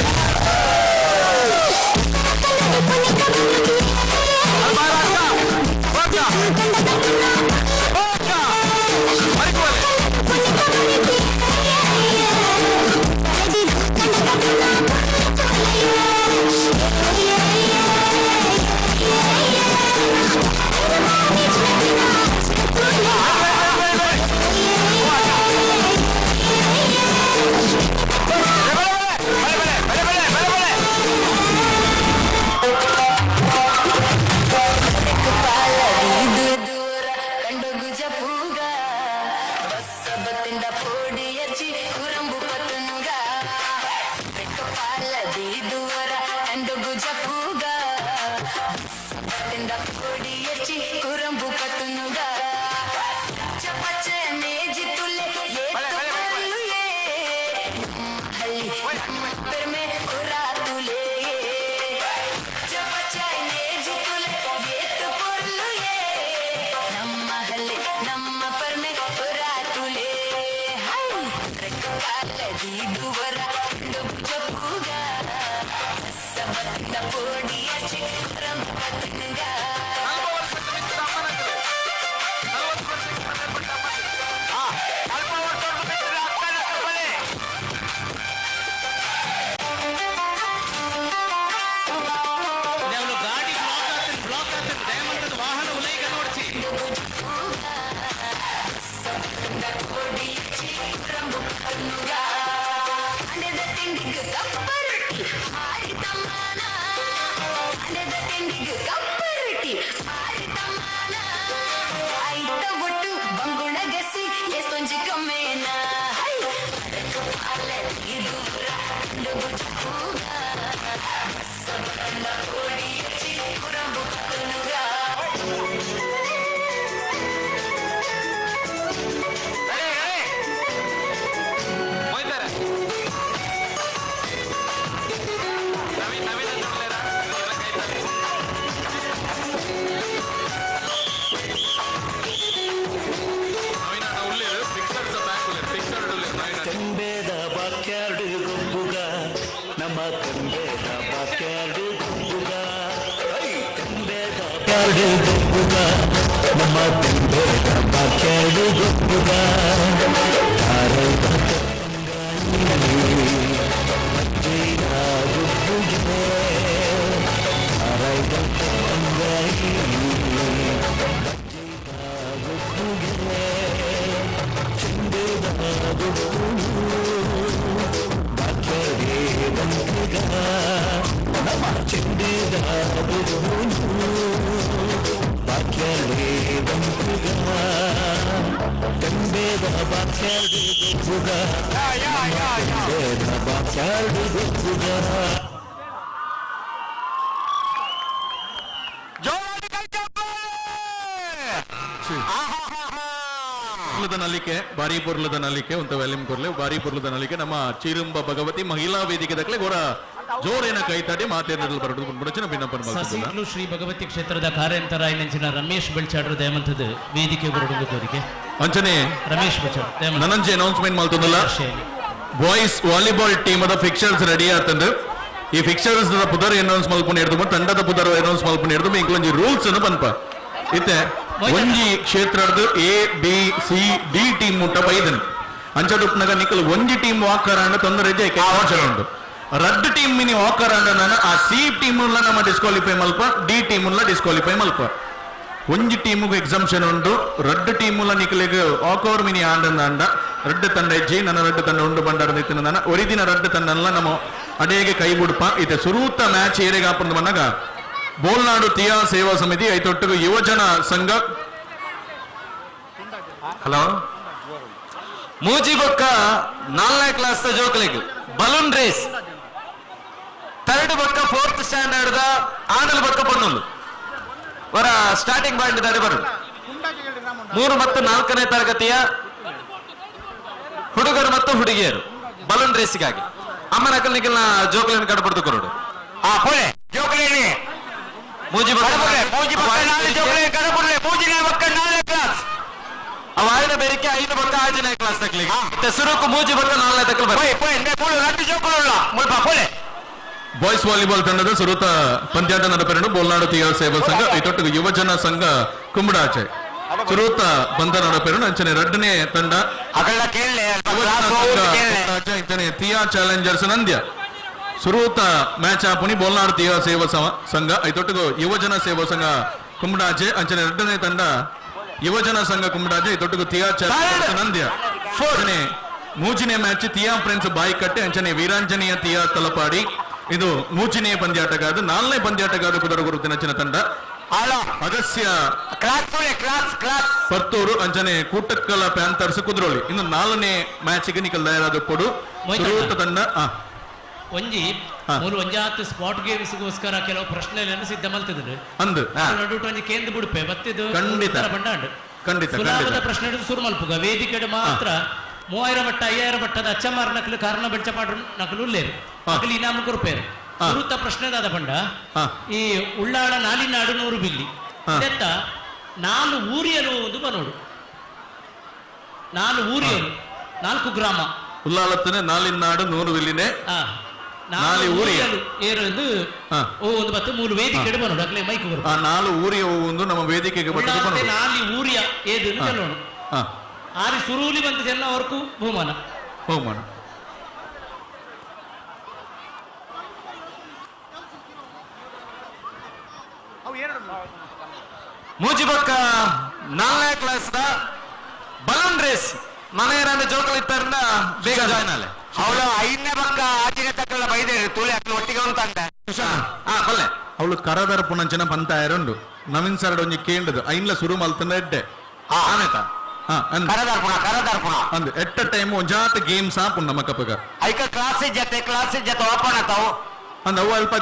ಬಾಕ್ಯಾಡು ಗೊಬ್ಬುಗ ನಮ್ಮ ತಿಂಬೇಡ ಬಾಕ್ಯಾಡು ಗೊಬ್ಬುಗ ನಲಿಕೆ ಬಾರಿ ಪುರ್ಲದ ನಲಿಕೆ ಒಂದು ವ್ಯಾಲ್ಯೂಮ್ ಕೊರ್ಲೆ ಬಾರಿ ಪುರ್ಲದ ನಲಿಕೆ ನಮ್ಮ ಚೀರುಂಬ ಭಗವತಿ ಮಹಿಳಾ ವೇದಿಕೆ ದಕ್ಲೆ ಗೋರ ಜೋರೇನ ಕೈತಾಡಿ ಮಾತೇನದಲ್ಲಿ ಬರಡು ಬುಡಚನ ಭಿನ್ನಪನ ಸಸಿಗಳು ಶ್ರೀ ಭಗವತಿ ಕ್ಷೇತ್ರದ ಕಾರ್ಯಂತರ ನೆಂಚಿನ ರಮೇಶ್ ಬೆಳ್ಚಾಡ್ರು ದಯಮಂತದ ವೇದಿಕೆ ಬರಡು ಕೋರಿಕೆ ಅಂಚನೆ ರಮೇಶ್ ಬೆಳ್ಚಾಡ್ ನನಂಜೆ ಅನೌನ್ಸ್ಮೆಂಟ್ ಮಾಡ್ತದಲ್ಲ ಬಾಯ್ಸ್ ವಾಲಿಬಾಲ್ ಟೀಮ್ ಅದ ಫಿಕ್ಚರ್ಸ್ ರೆಡಿ ಆತಂದ್ರೆ ಈ ಫಿಕ್ಚರ್ಸ್ ಪುದರ್ ಅನೌನ್ಸ್ ಮಲ್ಪನೆ ಹಿಡಿದು ತಂಡದ ಪುದರ್ ಅನೌನ್ಸ್ ಮಲ್ಪನೆ ಹಿಡಿದು ಇಂಕ್ಲೊಂಜಿ ರೂಲ್ಸ್ ಅನ್ನು ಬಂಪ ಇತ್ತೆ ಒಂಜಿ ಕ್ಷೇತ್ರದ A B C D team ಮುಟ್ಟ ಬೈದನ್ ಅಂಚಡುಪ್ನಾಗ ನಿಕಲ್ ಒಂಜಿ ಟೀಮ್ ವಾಕರ್ ಅಂಡ ತೊಂದರೆ ಉಂಟು ರಡ್ ಟೀಮ್ ಮಿನಿ ವಾಕರ್ ಅಂಡ ಆ ಸಿ ಟೀಮ್ ನಮ್ಮ ಡಿಸ್ಕ್ವಾಲಿಫೈ ಮಲ್ಪ ಡಿ ಟೀಮ್ ಡಿಸ್ಕ್ವಾಲಿಫೈ ಮಲ್ಪ ಒಂಜಿ ಟೀಮ್ಗೂ ಎಕ್ಸಂಪ್ಷನ್ ಉಂಟು ರಡ್ ಟೀಮ್ ನಿಕಲಿಗೆ ವಾಕವರ್ ಮಿನಿ ಆಂಡ ರಡ್ ತಂಡ ಹೆಜ್ಜಿ ನನ್ನ ರಡ್ ತಂಡ ಉಂಡು ಬಂಡಾರ ನಿಂತಿನ ಒರಿದಿನ ರಡ್ ತಂಡ ನಮ್ಮ ಅಡೆಗೆ ಕೈ ಬಿಡುಪ ಇದೆ ಸುರೂತ ಮ್ಯಾಚ್ ಏರೆಗೆ ಹಾಪಂದು ಬಂದಾಗ ಬೋಲ್ನಾಡು ತಿಯಾ ಸೇವಾ ಸಮಿತಿ ಐತೊಟ್ಟಿಗೆ ಯುವಜನ ಸಂಘ ಹಲೋ ಮೂಜಿ ಬೊಕ್ಕ 4ನೇ ಕ್ಲಾಸ್ ಜೋಕಲಿಗೆ ಬಲೂನ್ ರೇಸ್ ಥರ್ಡ್ ಬೊಕ್ಕ 4th ಸ್ಟ್ಯಾಂಡರ್ಡ್ ಆಡಲ್ ಬೊಕ್ಕ ಪೊನ್ನೊಂದು ಅವರ ಸ್ಟಾರ್ಟಿಂಗ್ ಪಾಯಿಂಟ್ ದಾರಿ ಬರೋದು 3 ಮತ್ತು 4ನೇ ತರಗತಿಯ ಹುಡುಗರು ಮತ್ತು ಹುಡುಗಿಯರು ಬಲೂನ್ ರೇಸ್ಗಾಗಿ ಅಮ್ಮನ ಅಕ್ಕಲ್ನಿಗೆಲ್ಲ ಜೋಕಲಿನ ಕಡಪಡ್ದು ಕೊರಡು ಜೋಕಲಿ ಮೂಜಿ ಅವಾಯಿನ ಬೇರಿಕೆ 5 ಬೊಕ್ಕ 5ನೇ ಕ್ಲಾಸ್ ತಕ್ಲಿಗೆ ಸುರುಕು ಮೂಜಿ ಬೊಕ್ಕ 4ನೇ ತಕ್ಕಲು ಬಾಯ್ಸ್ ವಾಲಿಬಾಲ್ ತಂಡದ ಸುರೂತ ಪಂದ್ಯಾಟ ನಡೆಪೆರಡು ಬೋಲ್ನಾಡು ತಿಯಾ ಸೇವಾ ಸಂಘ ಐತೊಟ್ಟಿಗೆ ಯುವಜನ ಸಂಘ ಕುಂಬಡಾಚೆ ಸುರೂತ ಬಂದ ನಡೆಪೆರಡು ಅಂಚನೆ ರಡ್ಡನೇ ತಂಡ ಇಂಚನೆ ತಿಯಾ ಚಾಲೆಂಜರ್ಸ್ ನಂದ್ಯ ಸುರೂತ ಮ್ಯಾಚ್ ಆಪುನಿ ಬೋಲ್ನಾಡು ತಿಯಾ ಸೇವಾ ಸಂಘ ಐತೊಟ್ಟಿಗೆ ಯುವಜನ ಸೇವಾ ಸಂಘ ಕುಂಬಡಾಚೆ ಅಂಚನೆ ರಡ್ಡನೇ ತಂಡ ಯುವಜನ ಸಂಘ ಕುಂಬಡಾಚೆ ಐತೊಟ್ಟಿಗೆ ತಿಯಾ ಚಾಲೆಂಜರ್ಸ್ ನಂದ್ಯ ಮೂಜಿನೇ ಮ್ಯಾಚ್ ತಿಯಾ ಫ್ರೆಂಡ್ಸ್ ಬಾಯಿ ಕಟ್ಟೆ ಅಂಚನೆ ವೀರಾಂಜನೇಯ ತಿಯಾ ತಲಪಾಡಿ ಇದು ಮೂಚಿನೇ ಪಂದ್ಯಾಟಗಾರ 4ನೇ ಪಂದ್ಯಾಟಗಾರ ಕುದರ ಗುರುತಿನ ತಂಡ ಅಗಸ್ಯ ಪರ್ತೂರು ಅಂಚನೆ ಕೂಟಕ್ಕಲ ಪ್ಯಾಂಥರ್ಸ್ ಕುದ್ರೋಳಿ ಇನ್ನು 4ನೇ ಮ್ಯಾಚ್ಗೆ ನಿಕಲ್ ತಯಾರಾದ ಕೊಡು ತಂಡ ಒಂಜಿ ಮೂರು ಒಂಜಾತ್ ಸ್ಪಾಟ್ ಗೇಮ್ಸ್ಗೋಸ್ಕರ ಕೆಲವು ಪ್ರಶ್ನೆಗಳನ್ನು ಸಿದ್ಧ ಮಲ್ತಿದ್ರು ಅಂದು ಒಂಜಿ ಕೇಂದ್ರ ಬಿಡುಪೆ ಬತ್ತಿದ್ದು ಖಂಡಿತ ಬಂಡಾಂಡು ಖಂಡಿತ ಸುಲಭದ ಪ್ರಶ್ನೆ ಸುರು ಮಲ್ಪುಗ ವೇದಿಕೆ ಮಾತ್ರ 3000 ಬಟ್ಟ 5000 ಬಟ್ಟದ ಅಚ್ಚಮಾರ್ ನಕಲು ಕಾರಣ ಬೆಚ್ಚಪಾಡು ನಕಲು ಉಳ್ಳೇರು ನಕಲು ಇನಾಮ ಕೊರ್ಪೇರು ಸುರುತ ಪ್ರಶ್ನೆದಾದ ಪಂಡ ಈ ಉಳ್ಳಾಳ ನಾಲಿನಾಡು 100 ಬಿಲ್ಲಿ ಇದೆತ್ತ 4 ಊರಿಯರು ಒಂದು ಬನೋಡು 4 ಊರಿಯರು 4 ಗ್ರಾಮ ಉಳ್ಳಾಳತ್ತನೆ ನಾಲಿನಾಡು 100 ಬಿಲ್ಲಿನೇ 4 ಊರಿಯರು ಏರದು ಒಂದು ಬತ್ತು 3 ವೇದಿಕೆ ಬನೋಡು ಅಕ್ಲೆ ಮೈಕ್ ಬರು 4 ಊರಿಯ ಒಂದು ನಮ್ಮ ವೇದಿಕೆಗೆ ಬರ್ತದೆ ಬನೋಡು 4 ಊರಿಯ ಏದು ಕೆಲೋಡು ಆರಿ ಸುರೂಲಿ ಬಂದ ಜನ ಅವರ್ಕು ಬಹುಮಾನ ಮೂಜಿ ಬೊಕ್ಕ 4ನೇ ಕ್ಲಾಸ್ ಬಲೂನ್ ರೇಸ್ ಮನೆಯರನ್ನ ಜೋಕಲ್ ಇತ್ತಾರಿಂದ ಬೇಗ ಜಾಯ್ನ್ ಆಲೆ ಅವಳು 5ನೇ ಬೊಕ್ಕ 6ನೇ ತಕ್ಕಲ್ಲ ಬೈದೇರಿ ತೂಳಿ ಅಕ್ಲು ಒಟ್ಟಿಗೆ ಉಂಟಂತ ಬಲ್ಲೆ ಅವಳು ಕರದರ ಪುಣಂಚನ ಪಂತಾಯರುಂಡು ನವೀನ್ ಸರಡ್ ಒಂಜಿ ಕೇಂದ್ರದು ಐನ್ಲ ಸುರು ಮಲ್ತಂದ ಎಡ್ಡೆ ಆಮೇತ ಅಂದ್ ಎಟ್ಟ ಟೈಮ್ ಒಂಜಾತ ಗೇಮ್ಸ್ ಆಪುಂಡ ಮಕ್ಕಪಗ ಐಕ ಕ್ಲಾಸ್ ಜತೆ ಓಪನ್ ಆತಾವು ಅಂದ್ ಅವು ಅಲ್ಪ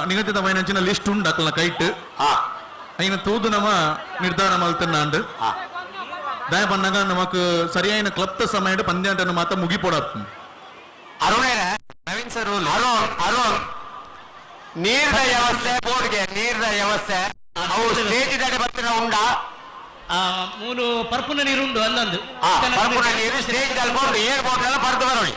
ನಿಗದಿತ ವೈನಂಚಿನ ಲಿಸ್ಟ್ ಉಂಡು ಅಕ್ಕಲ್ನ ಕೈಟ್ ಐನ ತೂದು ನಮ್ಮ ನಿರ್ಧಾರ ಮಲ್ತನ್ನಾಂಡು ದಯ ಬಂದಾಗ ನಮಕ್ ಸರಿಯಾಯಿನ ಕ್ಲಬ್ ಸಮಯ ಪಂದ್ಯಾಟನ ಮಾತ ಮುಗಿಪೋಡತ್ತು ನವೀನ್ ಸರ್ ಅರುಣ್ ನೀರ್ದ ವ್ಯವಸ್ಥೆ ಬೋರ್ಡ್ಗೆ ನೀರ್ದ ವ್ಯವಸ್ಥೆ ಅವು ಸ್ಟೇಜ್ ದಾಡಿ ಬರ್ತಿನ ಉಂಡ ಮೂರು ಪರ್ಪುನ ನೀರುಂಡು ಅಲ್ಲೊಂದು ಪರ್ಪುನ ನೀರು ಸ್ಟೇಜ್ ದಲ್ಲಿ ಬೋರ್ಡ್ ಏರ್ ಬೋರ್ಡ್ ಎಲ್ಲ ಬರ್ದು ಬರೋಳಿ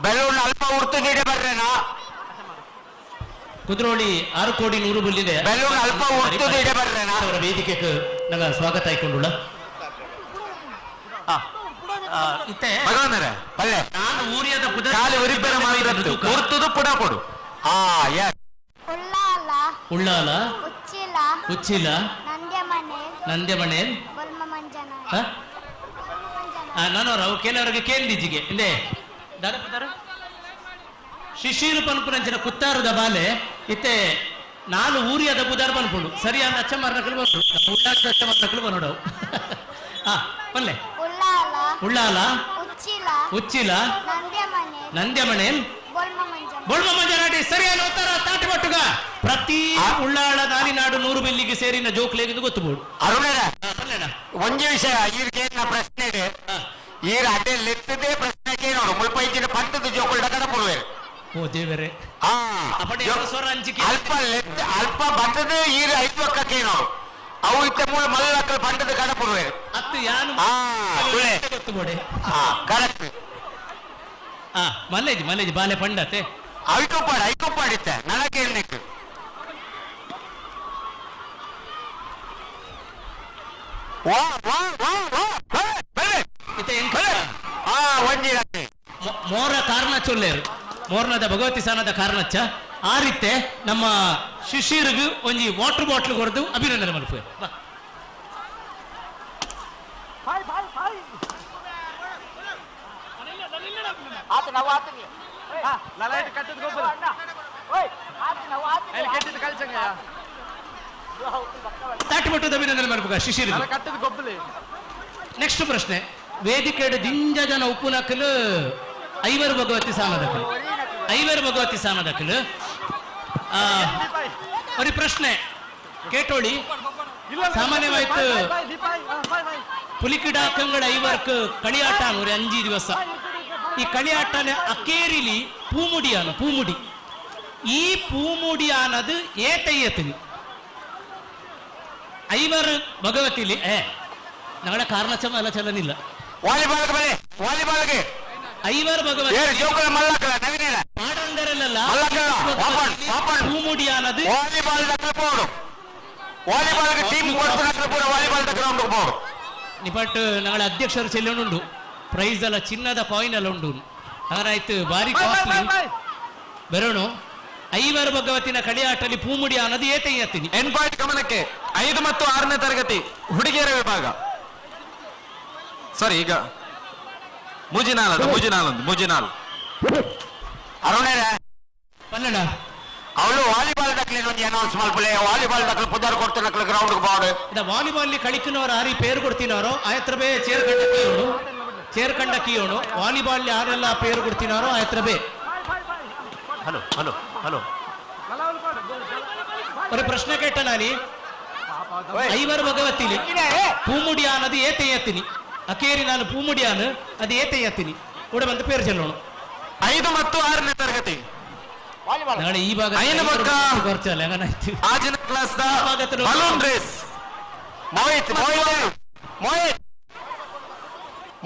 ಬೆಲೂನ್ ಅಲ್ಪ ಉರ್ತು ನೀಡಿ ಬರ್ರೇನಾ ಕುದ್ರೋಳಿ 6 ಕೋಟಿ 100 ಬಲ್ಲಿದೆ ಬೆಲೂನ್ ಅಲ್ಪ ಉರ್ತು ನೀಡಿ ಬರ್ರೇನಾ ಅವರ ವೇದಿಕೆಗೆ ನಂಗೆ ಸ್ವಾಗತ ಆಯ್ಕೊಂಡುಳ್ಳ ಇತ್ತೆ ಭಗವಂತರೇ ಪಲ್ಲೆ ನಾನು ಊರಿಯದ ಕಾಲು ಉರಿಬೇರ ಮಾತ್ರ ಉರ್ತುದು ಪುಡ ಕೊಡು ಯಸ್ ಉಳ್ಳಾಲ ಉಳ್ಳಾಲ ಉಚ್ಚಿಲ ಉಚ್ಚಿಲ ನಂದ್ಯಮನೆ ಬೊಲ್ಮ ಮಂಜನ ನಾನು ಅವು ಕೆಲವರಿಗೆ ಕೇಳಿಜಿಗೆ ಇಂದೆ ಶಿಶಿರು ಪನ್ಪುರಂಚಿನ ಕುತ್ತಾರದ ಬಾಲೆ ಇತ್ತೆ ನಾನು ಊರಿಯದ ಬುದಾರ್ ಬಂದ್ಕೊಂಡು ಸರಿಯಾದ ಅಚ್ಚಮಾರ್ನಕಲು ಬಂದು ಉಳ್ಳಾದ ಅಚ್ಚಮಾರ್ನಕಲು ಬಂದೋಡವು ಪಲ್ಲೆ ಉಳ್ಳಾಲ ಉಚ್ಚಿಲ ನಂದ್ಯಮನೆ ಬೊಳ್ಮ ಮಂಜನಾಟಿ ಸರಿಯಾದ ಉತ್ತರ ತಾಟಿ ಮಟ್ಟುಗ ಪ್ರತಿ ಉಳ್ಳಾಳ ನಾಲಿನಾಡು 100 ಬೆಲ್ಲಿಗೆ ಸೇರಿನ ಜೋಕ್ಲೇಗಿಂದು ಗೊತ್ತುಬೋದು ಒಂಜಿ ವಿಷಯ ಈರ್ಗೇನ ಪ್ರಶ್ನೆ ಇದೆ ಈರ ಅಡ್ಡೆ ಲೆತ್ತದೇ ಪ್ರಶ್ನೆಗೆ ನೋಡು ಮುಲ್ಪೈಜಿನ ಪಂಟದ ಜೋಕುಲ್ಡ ಕಡ ಪುರುವೆ ಓ ದೇವರೇ ಅಲ್ಪ ಲೆತ್ತ ಅಲ್ಪ ಬಂದದ ಈರ 5 ಪಕ್ಕಕ್ಕೆ ನೋಡು ಅವು ಇತ್ತ ಮೂಲ ಮಲ್ಲಕ್ಕಲ್ ಪಂಟದ ಕಡ ಪುರುವೆ ಅತ್ತು ಯಾನು ಗೊತ್ತುಬೋಡೆ ಕರೆಕ್ಟ್ ಮಲ್ಲೇಜಿ ಬಾಲೆ ಪಂಡತೆ ಐಕೊಪ್ಪಾಡಿತ್ತೆ ನನಗೆ ಹೇಳ್ಲಿಕ್ಕೆ ಮೋರ ಕಾರಣ ಚೊಲ್ಲೇರು ಮೋರ್ನದ ಭಗವತಿ ಸಾನದ ಕಾರಣಚ್ಚ ಆ ರೀತಿ ನಮ್ಮ ಶಿಶಿರ್ಗು ಒಂಜಿ ವಾಟರ್ ಬಾಟ್ಲ್ ಕೊಡ್ದು ಅಭಿನಂದನೆ ಮಲ್ಪು ತಾಟಿಮಟ್ಟದ ಅಭಿನಂದನೆ ಮಾಡ್ಬೇಕ ಶಿಶಿರ್ ನೆಕ್ಸ್ಟ್ ಪ್ರಶ್ನೆ ವೇದಿಕೆ ದಿಂಜ ಜನ ಉಪ್ಪುನಕಲು ಐವರು ಭಗವತಿ ಸಾಮದಕಲು ಒಂದು ಪ್ರಶ್ನೆ ಕೇಟೋಳಿ ಸಾಮಾನ್ಯವಾಯ್ತು ಪುಲಿಕಿಡಾಕಂಗಳ ಐವರ್ಕ್ ಕಳಿಯಾಟ ಅನ್ನೋರು 5 ದಿವಸ ಈ ಕಳಿಯಾಟನ ಅಕೇರಿಲಿ ಪೂಮುಡಿ ಈ ಪೂಮುಡಿ ಅನ್ನದು ಏತಯ್ಯತಿನಿ ಐವರು ಭಗವತಿಲಿ ನಗಳ ಕಾರಣಚಮ ಎಲ್ಲ ಚಲನಿಲ್ಲ ವಾಲಿಬಾಲ್ಗೆ ಐವರು ಭಗವತಿ ಪಾಡಂಗರಲ್ಲ ಪೂಮುಡಿ ಅನ್ನದು ನಿಪಟ್ಟು ನಗಳ ಅಧ್ಯಕ್ಷರು ಚೆಲ್ಲುಂಡು ಪ್ರೈಸ್ ಎಲ್ಲ ಚಿನ್ನದ ಕಾಯಿನ್ ಎಲ್ಲ ಉಂಡು ಹಾಗಾಯ್ತು ಬಾರಿ ಕಾಸ್ಟ್ಲಿ ಬರೋಣ ಐವರು ಭಗವತಿನ ಕಳಿಯಾಟಲ್ಲಿ ಪೂಮುಡಿ ಅನ್ನೋದು ಏತಯ್ಯತ್ತೀನಿ ಎನ್ಪಾಯಿಂಟ್ ಗಮನಕ್ಕೆ 5 ಮತ್ತು 6ನೇ ತರಗತಿ ಹುಡುಗಿಯರ ವಿಭಾಗ ಸಾರಿ ಈಗ ಮುಜಿನಾಲ್ ಅರುಣೇರ ಪನ್ನಡ ಅವಳು ವಾಲಿಬಾಲ್ ದಕ್ಲಿ ಅನೌನ್ಸ್ ಮಾಡ್ಕೊಳ್ಳಿ ವಾಲಿಬಾಲ್ ದಕ್ಲು ಪುದಾರ್ ಕೊಡ್ತಾನೆ ಗ್ರೌಂಡ್ ಬಾಡು ವಾಲಿಬಾಲ್ ಕಳಿക്കുന്നವರು ಯಾರು ಪೇರು ಕೊಡ್ತೀನಾರೋ ಆಯತ್ರ ಬೇ ಚೇರ್ ಕಂಡ ಕೀಯೋಣು ವಾಲಿಬಾಲ್ ಯಾರೆಲ್ಲ ಪೇರು ಕೊಡ್ತೀನಾರೋ ಆಯತ್ರ ಬೇ ಹಲೋ ഒരു പ്രശ്നം കേട്ട നാനി ಐವರು ಭಗವತಿಲಿ ಪೂಮುಡಿ ಅನ್ನೋದು ಏತಯ್ಯತ್ತೀನಿ ಅಕೇರಿ ನಾನು ಪೂಮುಡಿಯಾನು ಅದು ಏತಯ್ಯತ್ತೀನಿ ಕೂಡ ಬಂದು ಪೇರು ಚೆಲ್ಲೋಣ 5 ಮತ್ತು 6ನೇ ತರಗತಿ ನಾಳೆ ಈ ಭಾಗ ಆಜಿನ ಕ್ಲಾಸ್ ಬಲೂನ್ ರೇಸ್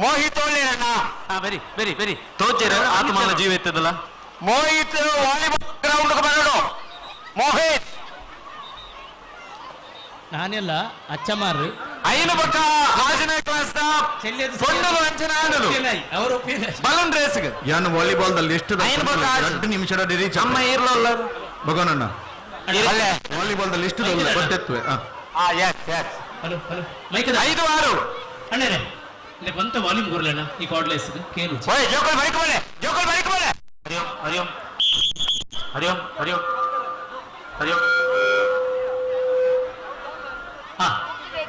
ಮೋಹಿತ್ ಒಳ್ಳೆಯಣ್ಣ ಬರಿ ತೋಚಿರ ಆತ್ಮನ ಜೀವ ಎತ್ತದಲ್ಲ ಮೋಹಿತ್ ವಾಲಿಬಾಲ್ ಗ್ರೌಂಡ್ ಬರೋಣ ಮೋಹಿತ್ ನಾನೆಲ್ಲ ಅಚ್ಚಮಾರು 5 ಪಕ್ಕ ಆಜಿನ ಕ್ಲಾಸ್ ಪೊಂಡಲು ಅಂಚನ ಆಡಲು ಅವರು ಬಲೂನ್ ರೇಸ್ ಯಾನು ವಾಲಿಬಾಲ್ ದಲ್ಲಿ ಎಷ್ಟು 2 ನಿಮಿಷದ ರೀಚ್ ಅಮ್ಮ ಇರ್ಲಲ್ಲ ಭಗವನಣ್ಣ ವಾಲಿಬಾಲ್ ದಲ್ಲಿ ಎಷ್ಟು ಗೊತ್ತೆತ್ವೆ ಹಲೋ ಮೈಕದ 5 6 ಅಣ್ಣರೇ ಇಲ್ಲಿ ಬಂತ ವಾಲ್ಯೂಮ್ ಕೊರ್ಲಣ್ಣ ಈ ಕಾರ್ಡ್ಲೆಸ್ ಕೇಳು ಜೋಕಲ್ ಬೈಕ್ ಬೋಲೆ ಹರಿಯಂ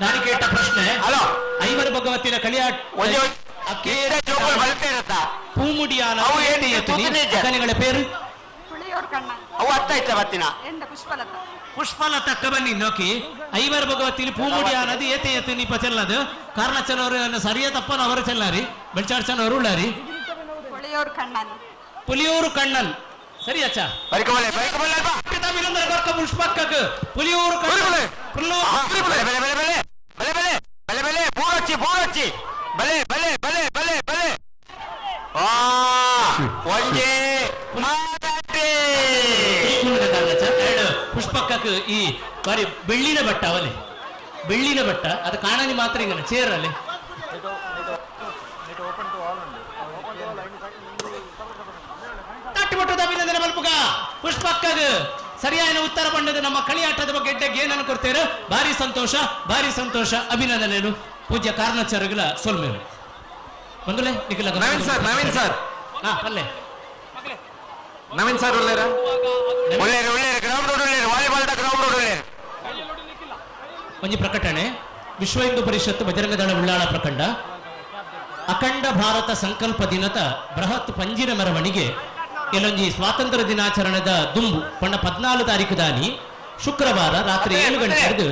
ನಾನು ಕೇಟ ಪ್ರಶ್ನೆ ಹಲೋ ಐವರು ಭಗವತಿನ ಕಳಿಯಾಟ ಪೂಮುಡಿಯಾನ ಕನೆಗಳ ಪೇರು ಅವು ಅರ್ಥ ಆಯ್ತಾ ಬತ್ತಿನ ಪುಷ್ಪಲತಕ್ಕ ಬನ್ನಿ ನೋಕಿ ಐವರು ಭಗವತಿಲಿ ಪೂಮುಡಿ ಅನ್ನೋದು ಏತೆ ನೀಪ ಚೆಲ್ಲದು ಕಾರಣಚನವರು ಸರಿಯ ತಪ್ಪನ ಅವರು ಚೆಲ್ಲಾರಿ ಬೆಳ್ಚಾಡ್ಚನವರು ಉಳ್ಳಾರಿ ಪುಳಿಯೂರು ಕಣ್ಣನ್ ಪುಲಿಯೂರು ಕಣ್ಣನ್ ಸರಿ ಅಚ್ಚ ಬರಿಕಬಲೆ ಅಲ್ವಾ ಅಭಿನಂದನೆ ಕೊರ್ಕ ಪುಷ್ಪಕ್ಕಕ್ಕೆ ಪುಲಿಯೂರು ಬಲೆ ಪೂರಚ್ಚಿ ಬಲೆ ಒಂಜೆ ಪುಷ್ಪಕ್ಕಕ್ಕೆ ಈ ಬಾರಿ ಬೆಳ್ಳಿನ ಬಟ್ಟ ಅವಲೆ ಬೆಳ್ಳಿನ ಬಟ್ಟ ಅದು ಕಾಣನಿ ಮಾತ್ರ ಹಿಂಗ ಚೇರಲ್ಲಿ ತಟ್ಟುಬಿಟ್ಟದ ಅಭಿನಂದನೆ ಮಲ್ಪುಗ ಪುಷ್ಪಕ್ಕಗೆ ಸರಿಯಾದ ಉತ್ತರ ಬಂದದ್ದು ನಮ್ಮ ಕಳಿಯಾಟದ ಬಗ್ಗೆ ಏನನ್ನು ಕೊಡ್ತೇವೆ ಭಾರಿ ಸಂತೋಷ ಅಭಿನಂದನೆಗಳು ಪೂಜ್ಯ ಕಾರಣಾಚಾರ್ಯಗಳ ಸೋಲ್ಮೇರು ಬಂದುಲೆ ನವೀನ್ ಸರ್ ಹಾ ಅಲ್ಲೇ ನವೀನ್ ಸರ್ ಒಳ್ಳೆಯ ಗ್ರೌಂಡ್ ವಾಲಿಬಾಲ್ ಗ್ರೌಂಡ್ ಒಂಜಿ ಪ್ರಕಟಣೆ ವಿಶ್ವ ಹಿಂದೂ ಪರಿಷತ್ ಬಜರಂಗ ದಳ ಉಳ್ಳಾಳ ಪ್ರಖಂಡ ಅಖಂಡ ಭಾರತ ಸಂಕಲ್ಪ ದಿನದ ಬೃಹತ್ ಪಂಜಿನ ಮೆರವಣಿಗೆ ಕೆಲವೊಂಜಿ ಸ್ವಾತಂತ್ರ್ಯ ದಿನಾಚರಣೆದ ದುಂಬು ಪಂಡ 14 ತಾರೀಕು ದಾನಿ ಶುಕ್ರವಾರ ರಾತ್ರಿ 7 ಗಂಟೆ ಹಿಡಿದು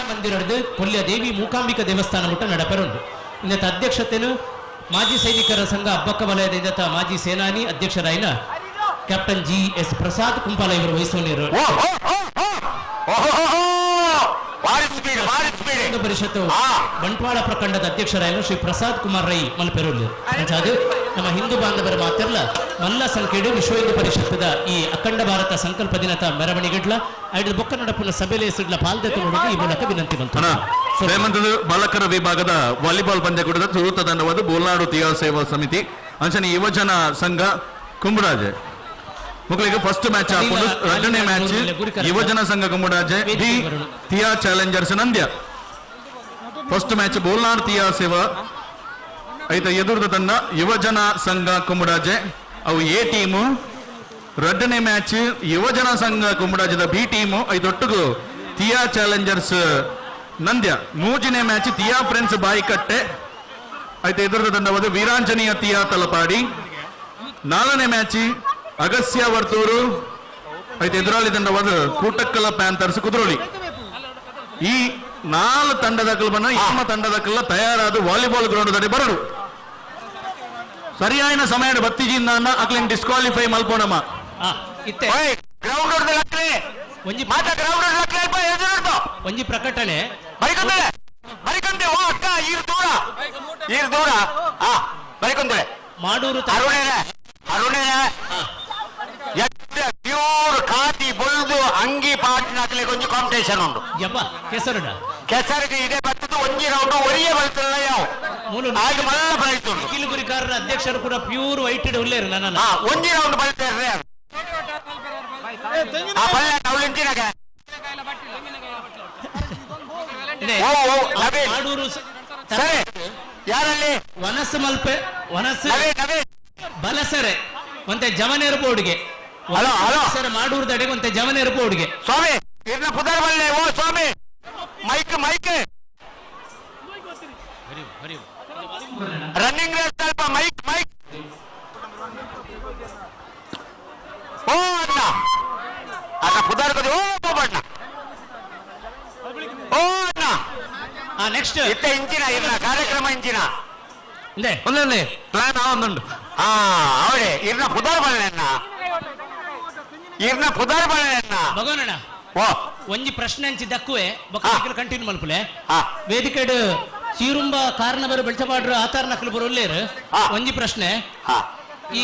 ಮಂದಿರ ಹಿಡಿದು ಕೊಲ್ಯ ದೇವಿ ಮೂಕಾಂಬಿಕಾ ದೇವಸ್ಥಾನ ಮುಟ್ಟ ನಡಪೆರುಂಡು ಇಂದತ್ತ ಅಧ್ಯಕ್ಷತೆಯನ್ನು ಮಾಜಿ ಸೈನಿಕರ ಸಂಘ ಅಬ್ಬಕ್ಕ ವಲಯದ ಇಂದತ್ತ ಮಾಜಿ ಸೇನಾನಿ ಅಧ್ಯಕ್ಷರಾಯಿನ ಕ್ಯಾಪ್ಟನ್ GS ಪ್ರಸಾದ್ ಕುಂಪಾಲ ಇವರು ವಹಿಸುವವರು ಪರಿಷತ್ತು ಬಂಟ್ವಾಳ ಪ್ರಖಂಡದ ಅಧ್ಯಕ್ಷರಾಯನು ಶ್ರೀ ಪ್ರಸಾದ್ ಕುಮಾರ್ ರೈ ಮಲ್ಪೆರುಳ್ಳಿ ಅದು ನಮ್ಮ ಹಿಂದೂ ಬಾಂಧವರ ಮಾತೆಲ್ಲ ಮಲ್ಲ ಸಂಖ್ಯೆಡು ವಿಶ್ವ ಹಿಂದೂ ಪರಿಷತ್ತದ ಈ ಅಖಂಡ ಭಾರತ ಸಂಕಲ್ಪ ದಿನದ ಮೆರವಣಿಗೆಡ್ಲ ಐದು ಬೊಕ್ಕ ನಡಪುನ ಸಭೆಯಲ್ಲಿ ಹೆಸರುಗಳ ಪಾಲ್ದೆತ್ತು ನೋಡಲು ಈ ಮೂಲಕ ವಿನಂತಿ ಬಂತು ಬಾಲಕರ ವಿಭಾಗದ ವಾಲಿಬಾಲ್ ಪಂದ್ಯಕೂಟದ ಚತುರ್ಥ ತಂಡವಾದ ಬೋಲ್ನಾಡು ತೀಯ ಸೇವಾ ಸಮಿತಿ ಅಂಚನೆ ಯುವಜನ ಸಂಘ ಕುಂಬರಾಜೆ ಮಕ್ಕಳಿಗೆ ಫಸ್ಟ್ ಮ್ಯಾಚ್ ಹಾಕೊಂಡು ಎರಡನೇ ಮ್ಯಾಚ್ ಯುವಜನ ಸಂಘ ಕುಂಬರಾಜೆ ಡಿ ಟಿಯಾ ಚಾಲೆಂಜರ್ಸ್ ನಂದ್ಯ ಫಸ್ಟ್ ಮ್ಯಾಚ್ ಬೋಲ್ನಾಡ್ ಟಿಯಾ ಸೇವಾ ಐತ ಎದುರದ ತಂಡ ಯುವಜನ ಸಂಘ ಕುಂಬರಾಜೆ ಅವು ಎ ಟೀಮು ಎರಡನೇ ಮ್ಯಾಚ್ ಯುವಜನ ಸಂಘ ಕುಂಬರಾಜದ ಬಿ ಟೀಮು ಐದೊಟ್ಟಿಗೂ ಟಿಯಾ ಚಾಲೆಂಜರ್ಸ್ ನಂದ್ಯ ಮೂರನೇ ಮ್ಯಾಚ್ ಟಿಯಾ ಫ್ರೆಂಡ್ಸ್ ಬಾಯಿಕಟ್ಟೆ ಐತ ಎದುರದ ತಂಡವಾದ ವೀರಾಂಜನೇಯ ಟಿಯಾ ತಲಪಾಡಿ ನಾಲ್ಕನೇ ಮ್ಯಾಚ್ ಅಗಸ್ಯ ವರ್ತೂರು ಐತೆ ಎದುರಾಳಿ ತಂಡವಾದ ಕೂಟಕ್ಕಲ ಪ್ಯಾಂಥರ್ಸ್ ಕುದ್ರೋಳಿ ಈ 4 ತಂಡದ ಕಲ್ಬನ ನಮ್ಮ ತಂಡದ ಕಲ್ಲ ತಯಾರಾದ ವಾಲಿಬಾಲ್ ಗ್ರೌಂಡ್ ದಡಿ ಬರಡು ಸರಿಯಾದ ಸಮಯ ಬತ್ತಿಜಿಂದ ಅಕ್ಲಿನ್ ಡಿಸ್ಕ್ವಾಲಿಫೈ ಮಲ್ಪೋಣಮ್ಮ ಒಂಜಿ ಪ್ರಕಟಣೆ ಮಾಡೂರು ಪ್ಯೂರ್ ಖಾದಿ ಬೊಳ್ದು ಅಂಗಿ ಪಾಟಿನಾಕ್ಲೆ ಕೊಂಚ ಕಾಂಪಿಟೇಷನ್ ಉಂಟು ಕೆಸರಿಗೆ ಇದೆ ಬರ್ತದ್ದು ಒಂಜಿ ರೌಂಡ್ ಒರಿಯೇ ಬರ್ತಲ್ಲ ಯಾವ ಮಲ್ಲ ಪ್ರೈಸ್ ಉಂಟು ಕಿಲುಗುರಿಕಾರರ ಅಧ್ಯಕ್ಷರು ಕೂಡ ಪ್ಯೂರ್ ವೈಟ್ ಉಳ್ಳೇರು ನನ್ನ ಒಂಜಿ ರೌಂಡ್ ಬರ್ತೇವೆ ಯಾರಲ್ಲಿ ವನಸ್ಸು ಮಲ್ಪೆ ವನಸ್ಸು ಬಲಸರೆ ಒಂತೆ ಜವನೇರು ಬೋರ್ಡ್ಗೆ ಮಾಡೂರು ದಡೆಗೆ ಒಂತೆ ಜವನೇರು ಬೋರ್ಡ್ಗೆ ಸ್ವಾಮಿ ಇರ್ನ ಪುದರ್ ಬಲ್ಲೆ ಓ ಸ್ವಾಮಿ ಮೈಕ್ ರನ್ನಿಂಗ್ ರೇಸ್ ಸ್ವಲ್ಪ ಮೈಕ್ ಓ ಅಣ್ಣ ಪುದರ್ ಓ ಬಣ್ಣ ಓ ಅಣ್ಣ ನೆಕ್ಸ್ಟ್ ಇತ್ತ ಇಂಚಿನ ಇರ್ನ ಕಾರ್ಯಕ್ರಮ ಇಂಚಿನ ಒಂದೇ ಪ್ಲಾನ್ ಒಂದುಂಡು ಅವಳೆ ಇರ್ನ ಪುದರ್ ಬಣ್ಣ ಭಗವನಣ್ಣ ಒಂಜಿ ಪ್ರಶ್ನೆ ಹಂಚಿ ದಕ್ಕುವೆ ಕಂಟಿನ್ಯೂ ಮಲ್ಪುಲೆ ವೇದಿಕೆ ಚೀರುಂಬ ಕಾರಣವರು ಬೆಳಚಪಾಡ್ರು ಆತಾರ ನಕಲು ಬರೋಲ್ಲೇರು ಒಂಜಿ ಪ್ರಶ್ನೆ ಈ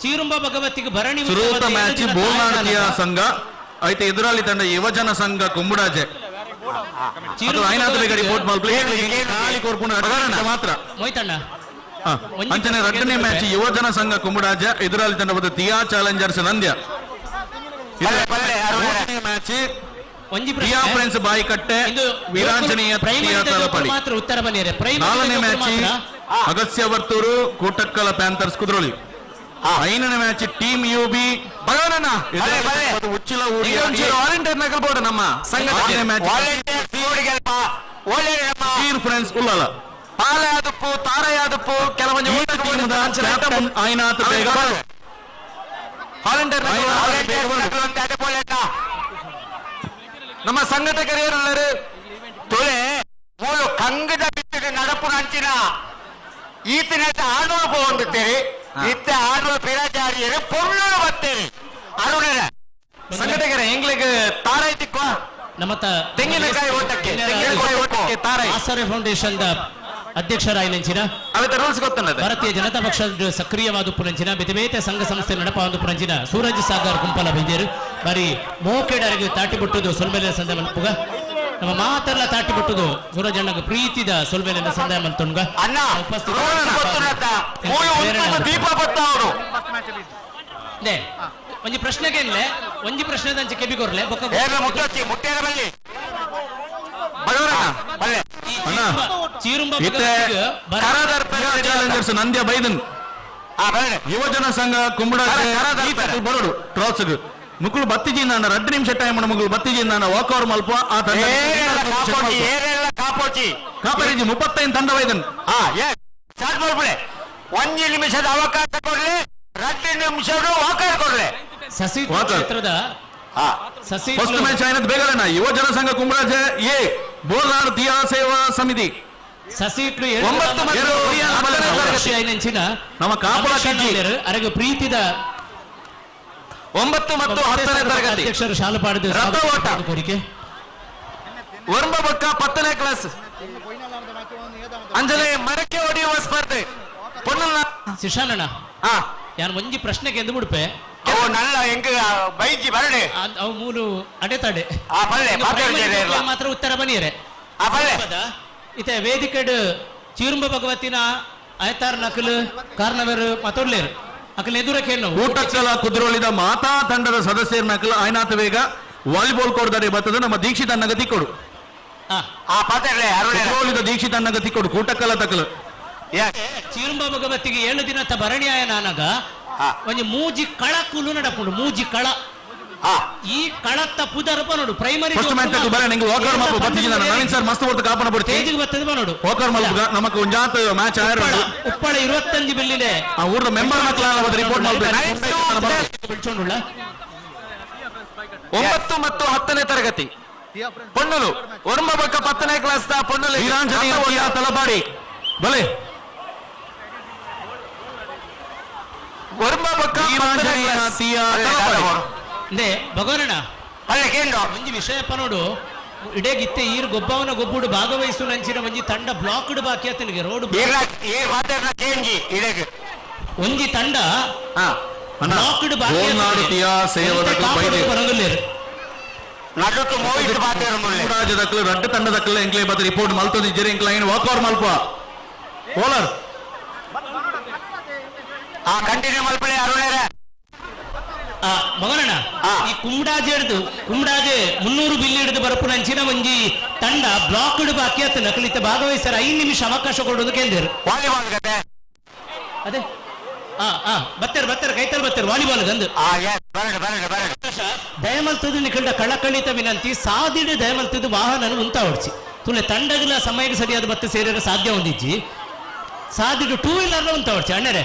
ಚೀರುಂಬ ಭಗವತಿಗೆ ಭರಣಿ ಮ್ಯಾಚ್ ಬೋಲ್ನಾಡಿಯ ಸಂಘ ಐತೆ ಎದುರಾಳಿ ತಂಡ ಯುವಜನ ಸಂಘ ಕುಂಬುಡಾಜೆ ಮಾತ್ರ ಮೋಯ್ತಣ್ಣ ಅಂಚನೆ ಎರಡನೇ ಮ್ಯಾಚ್ ಯುವಜನ ಸಂಘ ಕುಂಬುಡಾಜೆ ಎದುರಾಳಿ ತಂಡವಾದ ಟಿಯಾ ಚಾಲೆಂಜರ್ಸ್ ನಂದ್ಯ ಮ್ಯಾಚ್ ಟಿಯಾ ಫ್ರೆಂಡ್ಸ್ ಬಾಯಿಕಟ್ಟೆ ವೀರಾಂಜನೇಯ ತಲಪಾಡಿ ಮಾತ್ರ ಉತ್ತರ ಬಂದಿದೆ 4ನೇ ಮ್ಯಾಚ್ ಅಗಸ್ಯ ವರ್ತೂರು ಕೂಟಕ್ಕಲ ಪ್ಯಾಂಥರ್ಸ್ ಕುದ್ರೋಳಿ 5ನೇ ಮ್ಯಾಚ್ ಟೀಮ್ ಯುಬಿ ಭಗವನಣ್ಣ ಉಚ್ಚಿಲ ವಾಲಂಟಿಯರ್ ನಗಲ್ಬೋಡು ನಮ್ಮ ಸಂಘ ಮ್ಯಾಚ್ ಫ್ರೆಂಡ್ಸ್ ಉಳ್ಳಾಲ ಪಾಲಯಾದಪ್ಪು ತಾರಯಾದಪ್ಪು ಕೆಲವೊಂದು ಆಯ್ನಾಥ್ ಬೇಗ ನಮ್ಮ ಸಂಘಟಕರೇನೆಲ್ಲರೂ ತೊಳೆ ಮೂಲು ಕಂಗದ ಬಿತ್ತಿನ ನಡಪು ನಂಚಿನ ಈತಿನ ಅನುಭವ ಹೊಂದುತ್ತೇವೆ ಇತ್ತ ಆಡುವ ಪಿರಾಚಾರ್ಯರು ಪೊಳ್ಳು ಬರ್ತೇನೆ ಅರುಣರ ಸಂಘಟಕರ ಎಂಗ್ಲಿಗೆ ತಾರಾಯ್ತಿಕ್ಕ ನಮ್ಮ ತೆಂಗಿನಕಾಯಿ ಓಟಕ್ಕೆ ತಾರಾಯಿ ಆಸರೆ ಫೌಂಡೇಶನ್ ಅಧ್ಯಕ್ಷರಾಯಿನಂಚಿನ ಅವತ್ತ ರೂಲ್ಸ್ ಗೊತ್ತುಂಟು ಭಾರತೀಯ ಜನತಾ ಪಕ್ಷದ ಸಕ್ರಿಯವಾದ ಪುರಂಚಿನ ಬೇತೆ ಬೇತೆ ಸಂಘ ಸಂಸ್ಥೆ ನಡಪಾದ ಪುರಂಚಿನ ಸೂರಜ್ ಸಾಗರ್ ಗುಂಪಲ ಬೈದ್ಯರು ಬಾರಿ ಮೋಕೆಡರಿಗೆ ತಾಟಿ ಬಿಟ್ಟುದು ಸೊಲ್ಮೆಲೆ ಸಂದೆ ಮಲ್ಪುಗ ನಮ್ಮ ಮಾತೆಲ್ಲ ತಾಟಿ ಬಿಟ್ಟುದು ಸೂರಜ್ ಅಣ್ಣಗ ಪ್ರೀತಿದ ಸೊಲ್ಮೆಲೆ ಸಂದೆ ಮಲ್ತುಂಗ ಅಣ್ಣ ದೀಪ ಬತ್ತವರು ಒಂಜಿ ಪ್ರಶ್ನೆಗೆ ಏನ್ಲೆ ಒಂಜಿ ಪ್ರಶ್ನೆ ದಂಚೆ ಕೆಬಿಗೋರ್ಲೆ ಮುಟ್ಟೇರ ಬಲ್ಲಿ ನಂದ್ಯ ಬೈದನ್ ಯುವಜನ ಸಂಘ ಕುಂಬಳ ಬರೋಡು ಟ್ರಾಲ್ಸ್ ಮುಕ್ಕಳು ಬತ್ತಿಜಿಂದ ರಡ್ಡು ನಿಮಿಷ ಟೈಮ್ ಮುಗ್ಳು ಬತ್ತಿಜಿಂದ ವಾಕ್ ಓವರ್ ಮಲ್ಪ ಆ ಕಾಪರಿಜಿ 35 ತಂಡ ಬೈದನ್ ಒಂಜಿ ನಿಮಿಷದ ಅವಕಾಶ ಕೊಡ್ಲಿ 2 ನಿಮಿಷದ ವಾಕರ್ ಕೊಡ್ಲಿ ಸಸಿ ಕ್ಷೇತ್ರದ ಫಸ್ಟ್ ಮ್ಯಾಚ್ ಆಯ್ನದ್ ಬೇಗನ ಯುವಜನ ಸಂಘ ಕುಂಬಳಾಜ ಎ ಬೋಲ್ನಾಡು ತಿಯಾ ಸೇವಾ ಸಮಿತಿ ಸಸೀಟ್ಲು ನಮ್ಮ ಕಾಪುಳ ಅರಗ ಪ್ರೀತಿದ 9 ಮತ್ತು 10ನೇ ತರಗತಿ ಅಧ್ಯಕ್ಷರು ಶಾಲು ಪಾಡಿದ ಕೋರಿಕೆ ವರ್ಮ ಬೊಕ್ಕ 10ನೇ ಕ್ಲಾಸ್ ಅಂಜನೆ ಮರಕ್ಕೆ ಹೊಡೆಯುವ ಸ್ಪರ್ಧೆ ಪೊನ್ನಲ್ಲ ಶಿಶಾನಣ್ಣ ಯಾನ್ ಒಂಜಿ ಪ್ರಶ್ನೆಗೆ ಎಂದು ಬಿಡ್ಪೆ ಅವು ನಲ್ಲ ಹೆಂಗ ಬೈಜಿ ಬರಡೆ ಅವು ಮೂಲು ಅಡೆತಡೆ ಮಾತ್ರ ಉತ್ತರ ಬನಿಯರೆ ಇತ್ತೆ ವೇದಿಕೆಡ್ ಚೀರುಂಬ ಭಗವತಿನ ಆಯ್ತಾರ್ ನಕಲು ಕಾರ್ನವರು ಮತ್ತೊಳ್ಳೆರು ಅಕಲ್ ಎದುರಕ್ಕೆ ಊಟಕ್ಕಲ ಕುದುರೋಳಿದ ಮಾತಾ ತಂಡದ ಸದಸ್ಯರ ನಕಲು ಆಯ್ನಾಥ ವೇಗ ವಾಲಿಬಾಲ್ ಕೊಡ್ದಾರೆ ಬರ್ತದೆ ನಮ್ಮ ದೀಕ್ಷಿತ ಅನ್ನಗತಿ ಕೊಡು ದೀಕ್ಷಿತ ಅನ್ನಗತಿ ಕೊಡು ಕೂಟಕ್ಕಲ ತಕಲು ಚೀರುಂಬ ಭಗವತಿಗೆ 7 ದಿನ ಭರಣಿ ಆಯ ನಾನಾಗ ಒಂಜಿ ಮೂಜಿ ಕಳ ಕುಲು ನಡಪುಂಡು ಮೂಜಿ ಕಳ ಈ ಕಳತ್ತ ಪುದರಪ ನೋಡು ಪ್ರೈಮರಿ ಫಸ್ಟ್ ಮ್ಯಾಚ್ ತಕ ಬರ ನಿಂಗೆ ವಾಕರ್ ಮಾಪು ಬತ್ತಿಜಿನ ನವೀನ್ ಸರ್ ಮಸ್ತ್ ಬರ್ತ ಕಾಪನ ಬಿಡ್ತಿ ಸ್ಟೇಜಿಗೆ ಬತ್ತದ ನೋಡು ವಾಕರ್ ಮಾಪು ನಮಕ ಒಂಜಾತ ಮ್ಯಾಚ್ ಆಯರು ಉಪ್ಪಳ 25 ಬಿಲ್ಲಿಲೆ ಆ ಊರ್ದ ಮೆಂಬರ್ ಮಕ್ಕಳ ರಿಪೋರ್ಟ್ ಮಾಡಬೇಕು ಬಿಳ್ಚೊಂಡುಳ್ಳ 9 ಮತ್ತು 10ನೇ ತರಗತಿ ಪೊನ್ನಲು ವರ್ಮ ಬೊಕ್ಕ 10ನೇ ಕ್ಲಾಸ್ ದ ಪೊನ್ನಲು ವೀರಾಂಜನೇಯ ತಲಪಾಡಿ ಬಲೆ ವರ್ಮ ಬೊಕ್ಕ ಭಗವನಣ್ಣ ಒಂಜಿ ವಿಷಯಪ್ಪ ನೋಡು ಇಡೇಗಿತ್ತೆ ಈರ್ ಗೊಬ್ಬವನ ಗೊಬ್ಬುಡು ಭಾಗವಹಿಸು ನಂಚಿನ ಒಂಜಿ ತಂಡ ಬ್ಲಾಕ್ಡ್ ಬಾಕಿ ಆತನಿಗೆ ರೋಡ್ ಒಂಜಿ ತಂಡ ಬ್ಲಾಕ್ಡ್ ಬಾಕಿ ರಾಜ್ಯದಕ್ಕಲು ರಡ್ಡು ತಂಡದಕ್ಕಲು ಎಂಕ್ಲೆ ಬದ ರಿಪೋರ್ಟ್ ಮಲ್ತೊಂದಿದ್ದೀರಿ ಎಂಕ್ಲೈನ್ ವಾಕ್ ಓವರ್ ಮಲ್ಪ ಬೌಲರ್ ಕಂಟಿನ್ಯೂ ಮಲ್ಪಳೆ ಅರುಣೇರ ಮಗನಣ್ಣ ಈ ಕುಂಬಡಾಜೆ ಹಿಡಿದು ಕುಂಬಡಾಜೆ 300 ಬಿಲ್ಲಿ ಹಿಡಿದು ಬರಪು ನಂಚಿನ ಒಂಜಿ ತಂಡ ಬ್ಲಾಕ್ಡ್ ಬಾಕಿ ಆತ ನಕಲಿತ ಭಾಗವಹಿಸರ 5 ನಿಮಿಷ ಅವಕಾಶ ಕೊಡೋದು ಕೇಳಿದ್ರು ಅದೇ ಬತ್ತರ್ ಕೈತಲ್ ಬತ್ತರ್ ವಾಲಿಬಾಲ್ ಗಂದು ದಯಮಲ್ತದು ನಿಕಲ್ಡ ಕಳಕಳಿತ ವಿನಂತಿ ಸಾದಿಡು ದಯಮಲ್ತದು ವಾಹನ ಉಂತ ಹೊಡ್ಸಿ ತುಲೆ ತಂಡಗಳ ಸಮಯಕ್ಕೆ ಸರಿಯಾದ ಬತ್ತ ಸೇರಿರ ಸಾಧ್ಯ ಹೊಂದಿಜ್ಜಿ ಸಾದಿಡು 2 ವೀಲರ್ಲ ಉಂತ ಹೊಡ್ಸಿ ಅಣ್ಣರೇ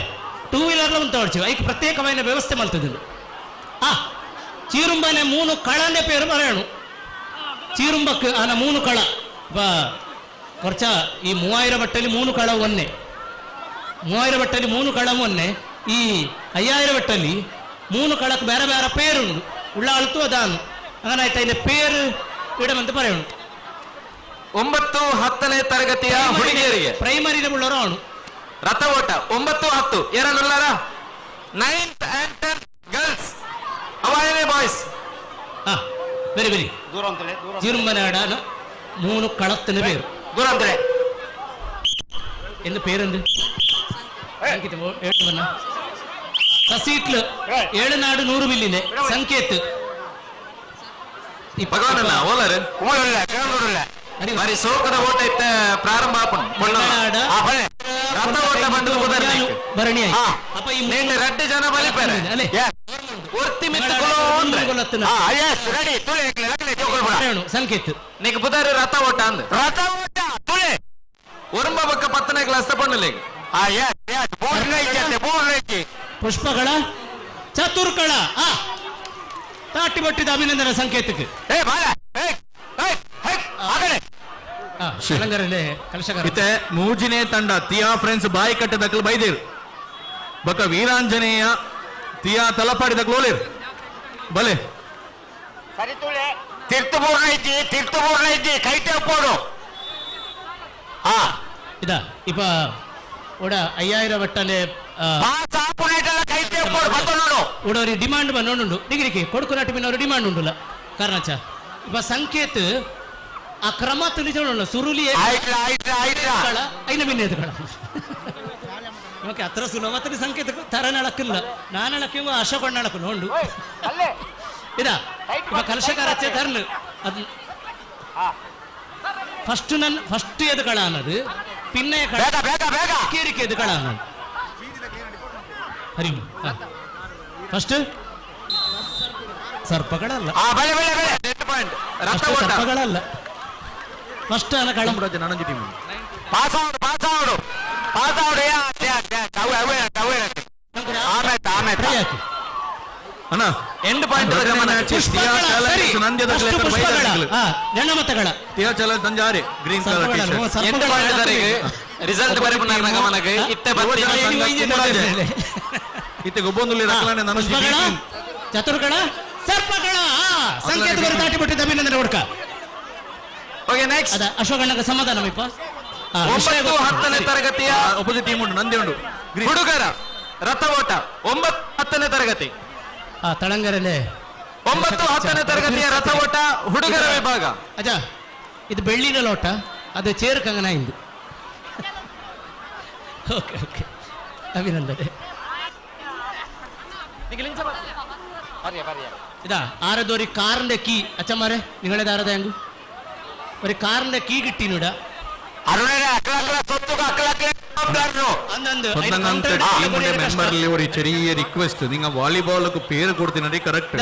2 ವೀಲರ್ಲ ಉಂತ ಹೊಡ್ಸಿ ಐಕ್ ಪ್ರತ್ಯೇಕమైన ವ್ಯವಸ್ಥೆ ಮಲ್ತದಿಲ್ಲ ಚೀರುಂಬನೆ 3 ಕಳನೆ ಪೇರು ಬರೆಯಣು ಚೀರುಂಬಕ್ಕೆ ಆನ 3 ಕಳ ಕೊರ್ಚ ಈ 3000 ಬಟ್ಟಲಿ 3 ಕಳ ಒನ್ನೆ 3000 ಬಟ್ಟಲಿ 3 ಕಳ ಒನ್ನೆ ಈ 5000 ಬಟ್ಟಲಿ 3 ಕಳಕ್ಕೆ ಬೇರೆ ಬೇರೆ ಪೇರು ಉಂಡು ಉಳ್ಳ ಅಳ್ತು ಅದಾನು ಹಂಗಾಯ್ತಾ ಇಲ್ಲಿ ಪೇರು ಇಡಮಂತ ಬರೆಯಣು 9 10ನೇ ತರಗತಿಯ ಹುಡುಗಿಯರಿಗೆ ಪ್ರೈಮರಿನ ಉಳ್ಳವರು ಅವನು ರಥ ಓಟ 9 10 ಎರಡುಳ್ಳರ 9th and 10th ಗರ್ಲ್ಸ್ ಅವಾಯನೆ ಬಾಯ್ಸ್ ವೆರಿ ವೆರಿ ಚೀರುಂಬನೆ ಆಡಾನ 3 കളത്തിന് പേര് ദൂരം തരെ എന്ത് പേരെന്ത് സീറ്റില് 7 നാട് 100 ബില്ലിന്റെ ಸಂಕೇತ್ ಭಗವಾನಣ್ಣ ಓಲರ್ ಓಲಲ್ಲ ಕೇಳೋರಲ್ಲ మరి ಸೋಕದ ಓಟ ಇತ್ತ ಪ್ರಾರಂಭ ಆಪಣ ಬಣ್ಣಾಡ ರಥ ಓಟ ಬಂದು ಕುದರ್ಲಿ ಭರಣಿ ಅಪ್ಪ ಈ ನೇಂಡ ರಡ್ಡು ಜನ ಬಲಿಪೇರೆ ಅಲೆ ಒರ್ತಿ ಮಿತ್ತುಕೊಳ್ಳೋ ಯೆಸ್ ರೆಡಿ ತುಳೆ ಲಗಲೆ ಜೋಕಲ್ ಬಡ ಸಂಕೇತ್ ನೀಗ ಬುದಾರಿ ರಥ ಓಟ ಅಂದ ರಥ ಓಟ ತುಳೆ ಒರಂಬ ಬಕ್ಕ 10ನೇ ಕ್ಲಾಸ್ ತಪಣ್ಣಲೆ ಯೆಸ್ ಯೆಸ್ ಬೋರ್ನೈಕೆ ಪುಷ್ಪಗಳ ಚತುರ್ಕಳ ತಾಟಿ ಬಟ್ಟಿದ ಅಭಿನಂದನ ಸಂಕೇತಕ್ಕೆ ಮೂಜಿನೇ ತಂಡ ತಿಯಾ ಫ್ರೆಂಡ್ಸ್ ಬಾಯಿ ಕಟ್ಟೆ ದಕ್ಕಲು ಬೈದೇರು ಬಕ ವೀರಾಂಜನೇಯ ತಿಯಾ ತಲಪಾಡಿದ ಕ್ಲೋಲೇರ್ ಬಲೆ ತಿರ್ತುಪೂರ್ಣ ಇದ್ದಿ ಕೈಟೆ ಪೋಡು இதா இப்ப உட 5000 வட்டலே உட ஒரு ಡಿಮಾಂಡ್ ಬಂದೋಂಡು ಡಿಗ್ರಿಗೆ ಕೊಡುಕುನಟ್ಟು ಪಿನ ஒரு ಡಿಮಾಂಡ್ ಉಂಡುಲ ಕಾರಣಚ ಇಪ್ಪ ಸಂಕೇತ ಆ ಕ್ರಮ ತಿಳಿಸೋಣ ಸುರುಲಿ ಐನ ಮಿನ್ನೇದುಗಳ ಓಕೆ ಅತ್ರ ಸುಲಭ ಸಂಕೇತ ತರನಳಕ್ಕಿಲ್ಲ ನಾನಳಕ್ಕೆ ಅಶಕೊಂಡಳಕ್ಕೆ ನೋಂಡು ಇದಾ ಇಪ್ಪ ಕಲಶಕಾರ ಹಚ್ಚೆ ತರ್ನು ಅದು ಫಸ್ಟ್ ಎದುಗಳ ಅನ್ನೋದು ಪಿನ್ನೆ ಕೇರಿಕೆ ಎದುಗಳ ಅನ್ನೋದು ಹರಿ ಫಸ್ಟ್ ಸರ್ಪಗಳಲ್ಲ ಸರ್ಪಗಳಲ್ಲ ಫಸ್ಟ್ ಅನ್ನ ಕಳಂಬುರಾಜ ನಾನೊಂದು ಟೀಮ್ ಅಣ್ಣ ಎಂಡ್ ಪಾಯಿಂಟ್ ಜನಮತಗಳ ತಂಜಾರೆ ಗ್ರೀನ್ ಕಲರ್ ರಿಸಲ್ಟ್ ಬರೆಪುಣ್ಣ ಗಮನಕ್ಕೆ ಇತ್ತೆ ಗೊಬ್ಬೊಂದುಲ್ಲಿ ರಕಲನೆ ನಾನು ಚತುರ್ಗಳ ಸರ್ಪಗಳ ಸಂಕೇತ ಬರ ದಾಟಿ ಬಿಟ್ಟಿದ್ದ ಅಭಿನಂದನೆ ಹುಡುಕ ಓಕೆ ನೆಕ್ಸ್ಟ್ ಅದ ಅಶೋಕಣ್ಣಗೆ ಸಮಾಧಾನ ಇಪ್ಪ 9 10ನೇ ತರಗತಿಯ ಅಪೋಸಿಟ್ ಟೀಮ್ ಉಂಟು ನಂದಿ ಉಂಟು ಹುಡುಗರ ರಥ ಓಟ 9 10ನೇ ತರಗತಿ ತಳಂಗರಲ್ಲೇ 9 10ನೇ ತರಗತಿಯ ರಥ ಓಟ ಹುಡುಗರ ವಿಭಾಗ ಅಜ ಇದು ಬೆಳ್ಳಿನ ಲೋಟ ಅದು ಚೇರು ಕಂಗನ ಇಂದು ಓಕೆ ಓಕೆ ಅಭಿನಂದನೆ ഇതാ ആരത് ഒരു കാറിന്റെ കീ അച്ഛന്മാരെ നിങ്ങളേത് ആരതാ ഞങ്ങൾ ഒരു കാറിന്റെ കീ കിട്ടീനുടാ ಮೆಂಬರ್ಲಿ ഒരു ചെറിയ റിക്വസ്റ്റ് നിങ്ങൾ വോളിബോളൊക്കെ പേര് കൊടുത്തിട്ടുണ്ട് കറക്റ്റ്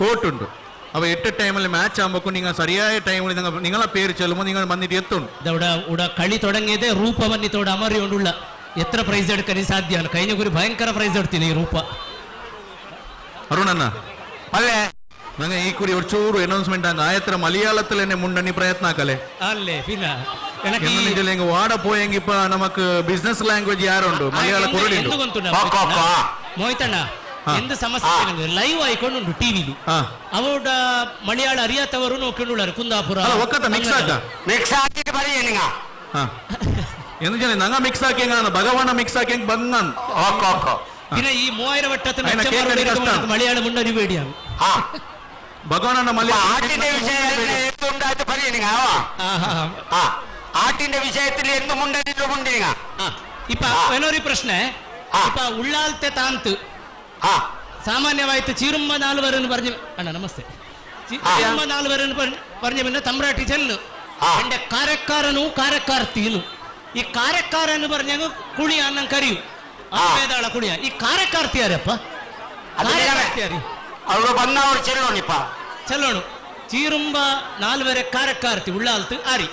കോർട്ട് ഉണ്ട് അപ്പൊ 8 ടൈമിൽ മാച്ച് ആകുമ്പോൾ നിങ്ങൾ ശരിയായ ടൈമിൽ നിങ്ങളെ പേര് ചെല്ലുമ്പോൾ നിങ്ങൾ വന്നിട്ട് എത്തുന്നു കളി തുടങ്ങിയത് ರೂಪವನ್ನಿತೋಡ ಅಮರಿಯುಂಡುಳ್ಳ എത്ര പ്രൈസ് എടുക്കാൻ സാധ്യമാണ് കഴിഞ്ഞ ഒരു ഭയങ്കര പ്രൈസ് എടുത്തിന് ഈ ರೂಪ അരുണണ്ണ അല്ലേ ನಂಗೆ ಈ ಕುರಿ ഒരു ಚೂರು ಅನೌನ್ಸ್ಮೆಂಟ್ ಆಗ ಆಯತ್ರ ಮಲಯಾಳത്തിലെന്നെ മുണ്ടണി ಪ್ರಯತ್ನ ಆಕಲೆ ಅಲ್ಲೇ ಪಿನ എനിക്ക് വാട പോയെങ്കിൽ ഇപ്പൊ നമുക്ക് ബിസിനസ് ലാംഗ്വേജ് ಯಾರುಂಟು ಮಲಯಾಳ ಕೊರಡಿಂಡು ಮೋಹಿತಣ್ಣ എന്ത് സമസ്യ ലൈവ് ആയിക്കൊണ്ടുണ്ട് ಟಿವಿಲಿ ಅವಡ ಮಲಯಾಳ ಅರಿಯಾತವರು ನೋಡ್ಕೊಂಡುಳ್ಳಾರು ಕುಂದಾಪುರ ಒಕ್ಕತ್ತ ಮಿಕ್ಸ್ ಹಾಕಿಟ್ಟು ಬರೀ ನಿಂಗ ಎಂದು ಜನ ನಂಗ ಮಿಕ್ಸ್ ಹಾಕಿ ಭಗವಾನ ಮಿಕ್ಸ್ ಹಾಕಿ ಬಂಗಾನ್ പിന്നെ ഈ 3000 വട്ടത്തിന് മലയാളം മുന്നറിവേടിയാണ് ഭഗവാന ആട്ടിന്റെ വിഷയത്തിൽ എന്ത് മുണ്ടനിട്ടുണ്ട് ഇപ്പ ಏನೋರಿ ಪ್ರಶ್ನೆ ಇಪ್ಪ ಉಳ್ಳಾಲ್ತೆ ತಾಂತ್ ಸಾಮಾನ್ಯವಾಯ್ತು ಚೀರುಮ್ಮ ನಾಲ್ವರನ್ನು പറഞ്ഞു ಅಣ್ಣ ನಮಸ್ತೆ ಚೀರುಮ್ಮ ನಾಲ್ವರನ್ನು പറഞ്ഞു പിന്നെ തമ്പ്രാട്ടി ചെല്ലുന്നു എന്റെ കാരക്കാരനു കാരക്കാർത്തിന്നു ഈ കാരക്കാരന് പറഞ്ഞ കുളിയ അണ്ണൻ കറിയും വേതാള കുളിയ ഈ കാരക്കാർത്തി ആരಪ್ಪ ಅವರು ಬಂದವರು ಚೆಲ್ಲೋಣ ಚೀರುಂಬ ನಾಲ್ವರೆ ಕಾರಕ್ಕಾರ್ತಿ ಉಳ್ಳಾಲ್ತು ಆರಿ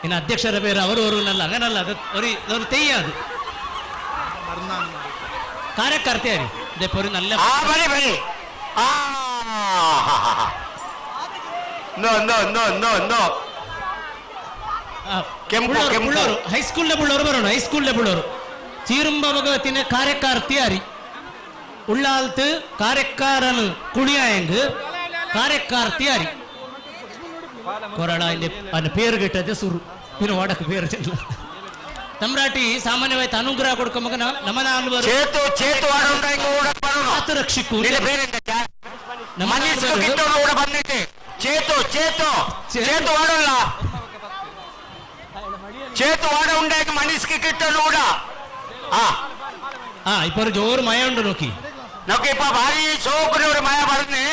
ಇನ್ನು ಅಧ್ಯಕ್ಷರ ಬೇರೆ ಅವರವರನ್ನೆಲ್ಲ അങ്ങനല്ല ಅದು ತೆಯ್யாது കാരക്കാർത്തി ആരി ഇതിപ്പോ ഒരു നല്ല ಹೈಸ್ಕೂಲ್ನ പിള്ളേർ ಬರೋಣ ಹೈಸ್ಕೂಲ್ನ പിള്ളേರು ಚೀರುಂಬ ಭಗವತಿನ ಕಾರಕ್ಕಾರ್ತಿ ಆರಿ ಉಳ್ಳಾಲ್ತು ಕಾರಕ್ಕಾರನು ಕುಳಿಯಾಯಂಗ್ ಕಾರಕ್ಕಾರ್ತಿ ಆರಿ ಕೊರಳ ಅನ್ನ പേര് കേട്ടത് സുറു പിന്നെ വടക്ക് പേര് ചെല്ല തമ്പ്രാട്ടി സാമാന്യമായിട്ട് അനുഗ്രഹ കൊടുക്കുമ്പോൾ നമ്മ നാലുപേർ കാത്തു രക്ഷിക്കൂ చేతు వాడ ఉండే మనిషికి కిట్టను కూడా ഇപ്പൊ ഒരു ജോറ് മയ ഉണ്ട് നോക്കി ഇപ്പൊ ഭാരി സോക്കിന് ഒരു മയ പറഞ്ഞ്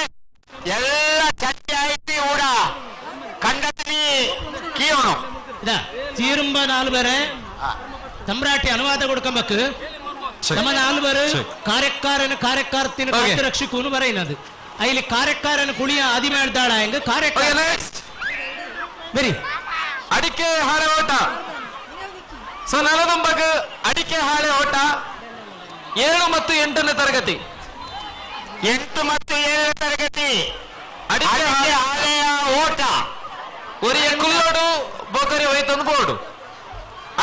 എല്ലാ ചട്ടിയായിട്ട് കൂടാ കണ്ടത്തിന് കീയണം ഇതാ ചീരുമ്പ നാലുപേരെ തമ്പ്രാട്ടി അനുവാദ കൊടുക്കുമ്പക്ക് നമ്മ നാലുപേര് കാരക്കാരന് കാരക്കാർത്തിന് കാത്തു രക്ഷിക്കൂന്ന് പറയുന്നത് അതിൽ കാരക്കാരന് കുളിയ ആദ്യം എഴുതാളായെങ്കിൽ കാരക്കാരൻ വരി ಅಡಿಕೆ ಹಾಳೆ ಓಟ ಸೊ ನಲಗೊಂಬಗ ಅಡಿಕೆ ಹಾಳೆ ಓಟ 7 ಮತ್ತು 8ನೇ ತರಗತಿ 8 ಮತ್ತು 7ನೇ ತರಗತಿ ಅಡಿಕೆ ಹಾಳೆಯ ಓಟ ಒರಿಯ ಕುಲ್ಲೋಡು ಬೋಕರಿ ಹೋಯ್ತೊಂದು ಬೋರ್ಡು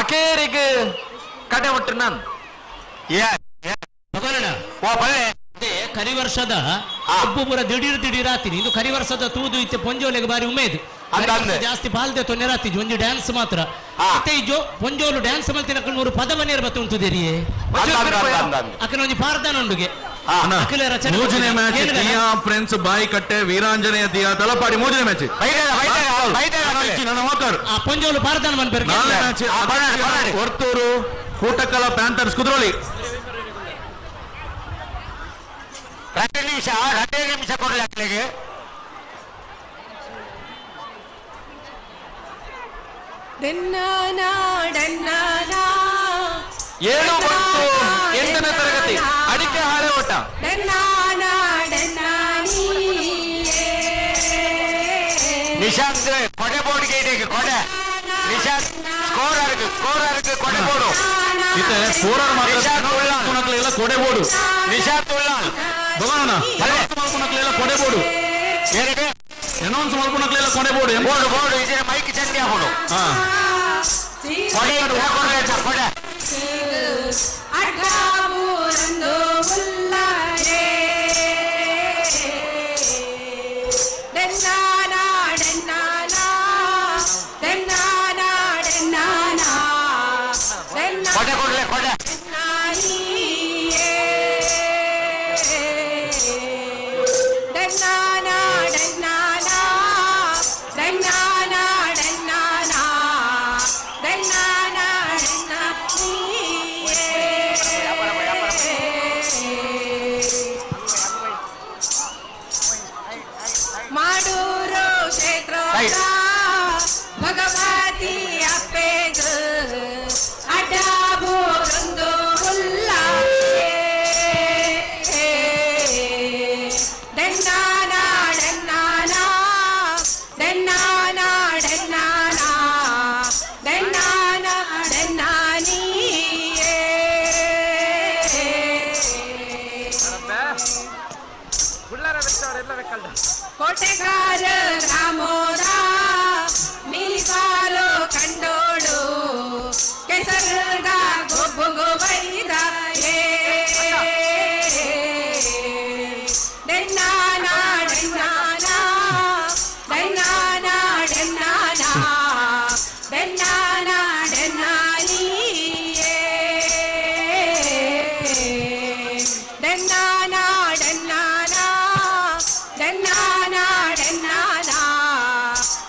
ಅಕೇರಿಗೆ ಕಡೆ ಬಿಟ್ಟು ನಾನು ಓ ಬಲ್ಲೆ ಕರಿ ವರ್ಷದ ಒಬ್ಬೊಬ್ಬರ ದಿಢೀರ್ ಆತೀನಿ ಇದು ಕರಿ ವರ್ಷದ ತೂದು ಇತ್ತೆ ಪೊಂಜೋಲೆಗೆ ಬಾರಿ ಉಮೇದು ಜಾಸ್ತಿ ಬಾಲ್ದೆ ತೊನ್ನೆ ರಾತಿಜಿ ಒಂಜಿ ಡ್ಯಾನ್ಸ್ ಮಾತ್ರ ಮತ್ತೆ ಇಜೋ ಪೊಂಜೋಲು ಡ್ಯಾನ್ಸ್ ಮಲ್ತಿನ ಮೂರು ಪದವನೇರ್ ಬತ್ತ ಉಂಟುದೇರಿಯೇ ಅಕ್ಕನ ಒಂಜಿ ಪಾರ್ದಾನ ಉಂಡುಗೆ ಮೂಜನೆ ಮ್ಯಾಚ್ ದಿಯಾ ಫ್ರೆಂಡ್ಸ್ ಬಾಯಿ ಕಟ್ಟೆ ವೀರಾಂಜನೇಯ ದಿಯಾ ತಲಪಾಡಿ ಮೂಜನೆ ಮ್ಯಾಚ್ ನನ್ನ ಮಕ್ಕಳು ಆ ಪೊಂಜೋಲು ಪಾರ್ದಾನ ಮನ್ಪೇರು ಮ್ಯಾಚ್ ಹೊರ್ತೂರು ಕೂಟಕಲ ಪ್ಯಾಂಥರ್ಸ್ ಕುದ್ರೋಳಿ 2 ನಿಮಿಷ ಕೊಡ್ಲಿ ಅಕ್ಲಿಗೆ ಏಳು ಬಂತು 8ನೇ ತರಗತಿ ಅಡಿಕೆ ಹಾಳೆ ಓಟ ನಿಶಾಂತ್ ಕೊಡೆ ಬೋರ್ಡ್ಗೆ ಇದಕ್ಕೆ ಕೊಡೆ ನಿಶಾಂತ್ ಸ್ಕೋರರ್ಗೆ ಕೊಡೆ ಬೋರ್ಡು ಸ್ಕೋರರ್ ಮಾತ್ರ ಕೊಡೆ ಬೋರ್ಡು ನಿಶಾಂತ್ ಉಳ್ಳಾಲ್ ಭಗವಾನ ಮಲ್ಪುನಕ್ಲೆಲ್ಲ ಕೊಡೆ ಬೋರ್ಡು ಅನೌನ್ಸ್ ಮಲ್ಪುನಕ್ಲೆಲ್ಲ ಕೊಡೆ ಬೋರ್ಡು ಬೋರ್ಡು ಇದರ ಮೈಕ್ ಚಂಡಿ ಹಾಕೋಡು ಕೊಡೆ ಕೊಡೆ ಕೊಡ್ಲೆ ಕೊಡೆ ಮಾಡೂರು ಕ್ಷೇತ್ರ ಭಗವತಿ ಅಪ್ಪೆಗ ಅಡ್ಡಾಬೂರೊಂದು ಹುಲ್ಲ ಡೆನ್ನಾನ ಡೆನ್ನಾನ ಡೆನ್ನಾನ ಡೆನ್ನಾನ ಡೆನ್ನಾನ ಡೆನ್ನಾನಿ ಕೋಟೆಗಾರ ರಾಮೋರ ನೀಪಾಲು ಕಂಡೋಳು ಕೆಸರುಗ ಗೊಬ್ಬುಗು ಬೈದ ಡೆನ್ನಾನ ಡೆನ್ನಾನ ಡೆನ್ನಾನ ಡೆನ್ನಾನ ಡೆನ್ನಾನ ಡೆನ್ನಾನಿ ಡೆನ್ನಾನ ಡೆನ್ನಾನ ಡೆನ್ನಾನ ಡೆನ್ನಾನ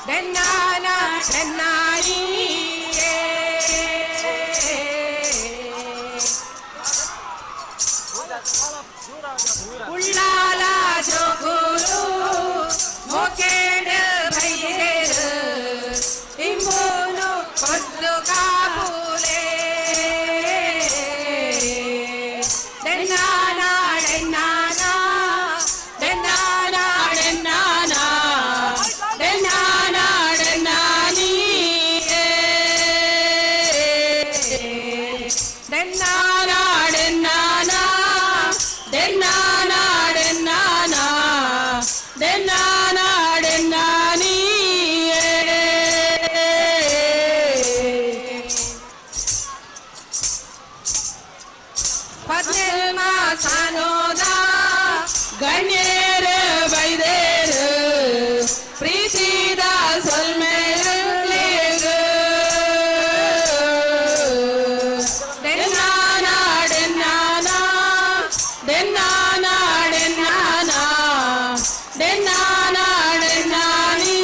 ಡೆನ್ನಾನ ಡೆನ್ನಾನಿ ಉಳ್ಳಾಲ ಜೋಗೂರು ಮೊಕೇಡ ಭೈರೇರು ಇಂಬೂನು ಕೊದ್ದು ಕಾಪೂಲೆ ಡೆನ್ನಾನ ಡೆನ್ನಾನ ಡೆನ್ನಾನ ಡೆನ್ನಾನ ಡೆನ್ನಾನ ಡೆನ್ನಾನಿ ಡೆನ್ನಾನ ಡೆನ್ನಾನ ಡೆನ್ನಾನ ಡೆನ್ನಾನ ಡೆನ್ನಾನ ಡೆನ್ನಾನಿ ಪದ್ಮ ಸಾನೋದ ಗಣ್ಯರ ಬೈದೇರ ಪ್ರೀತಿದ ಸೊಲ್ಮೇಗ ಡೆನ್ನಾನ ಡೆನ್ನಾನ ಡೆನ್ನಾನ ಡೆನ್ನಾನ ಡೆನ್ನಾನ ಡೆನ್ನಾನಿ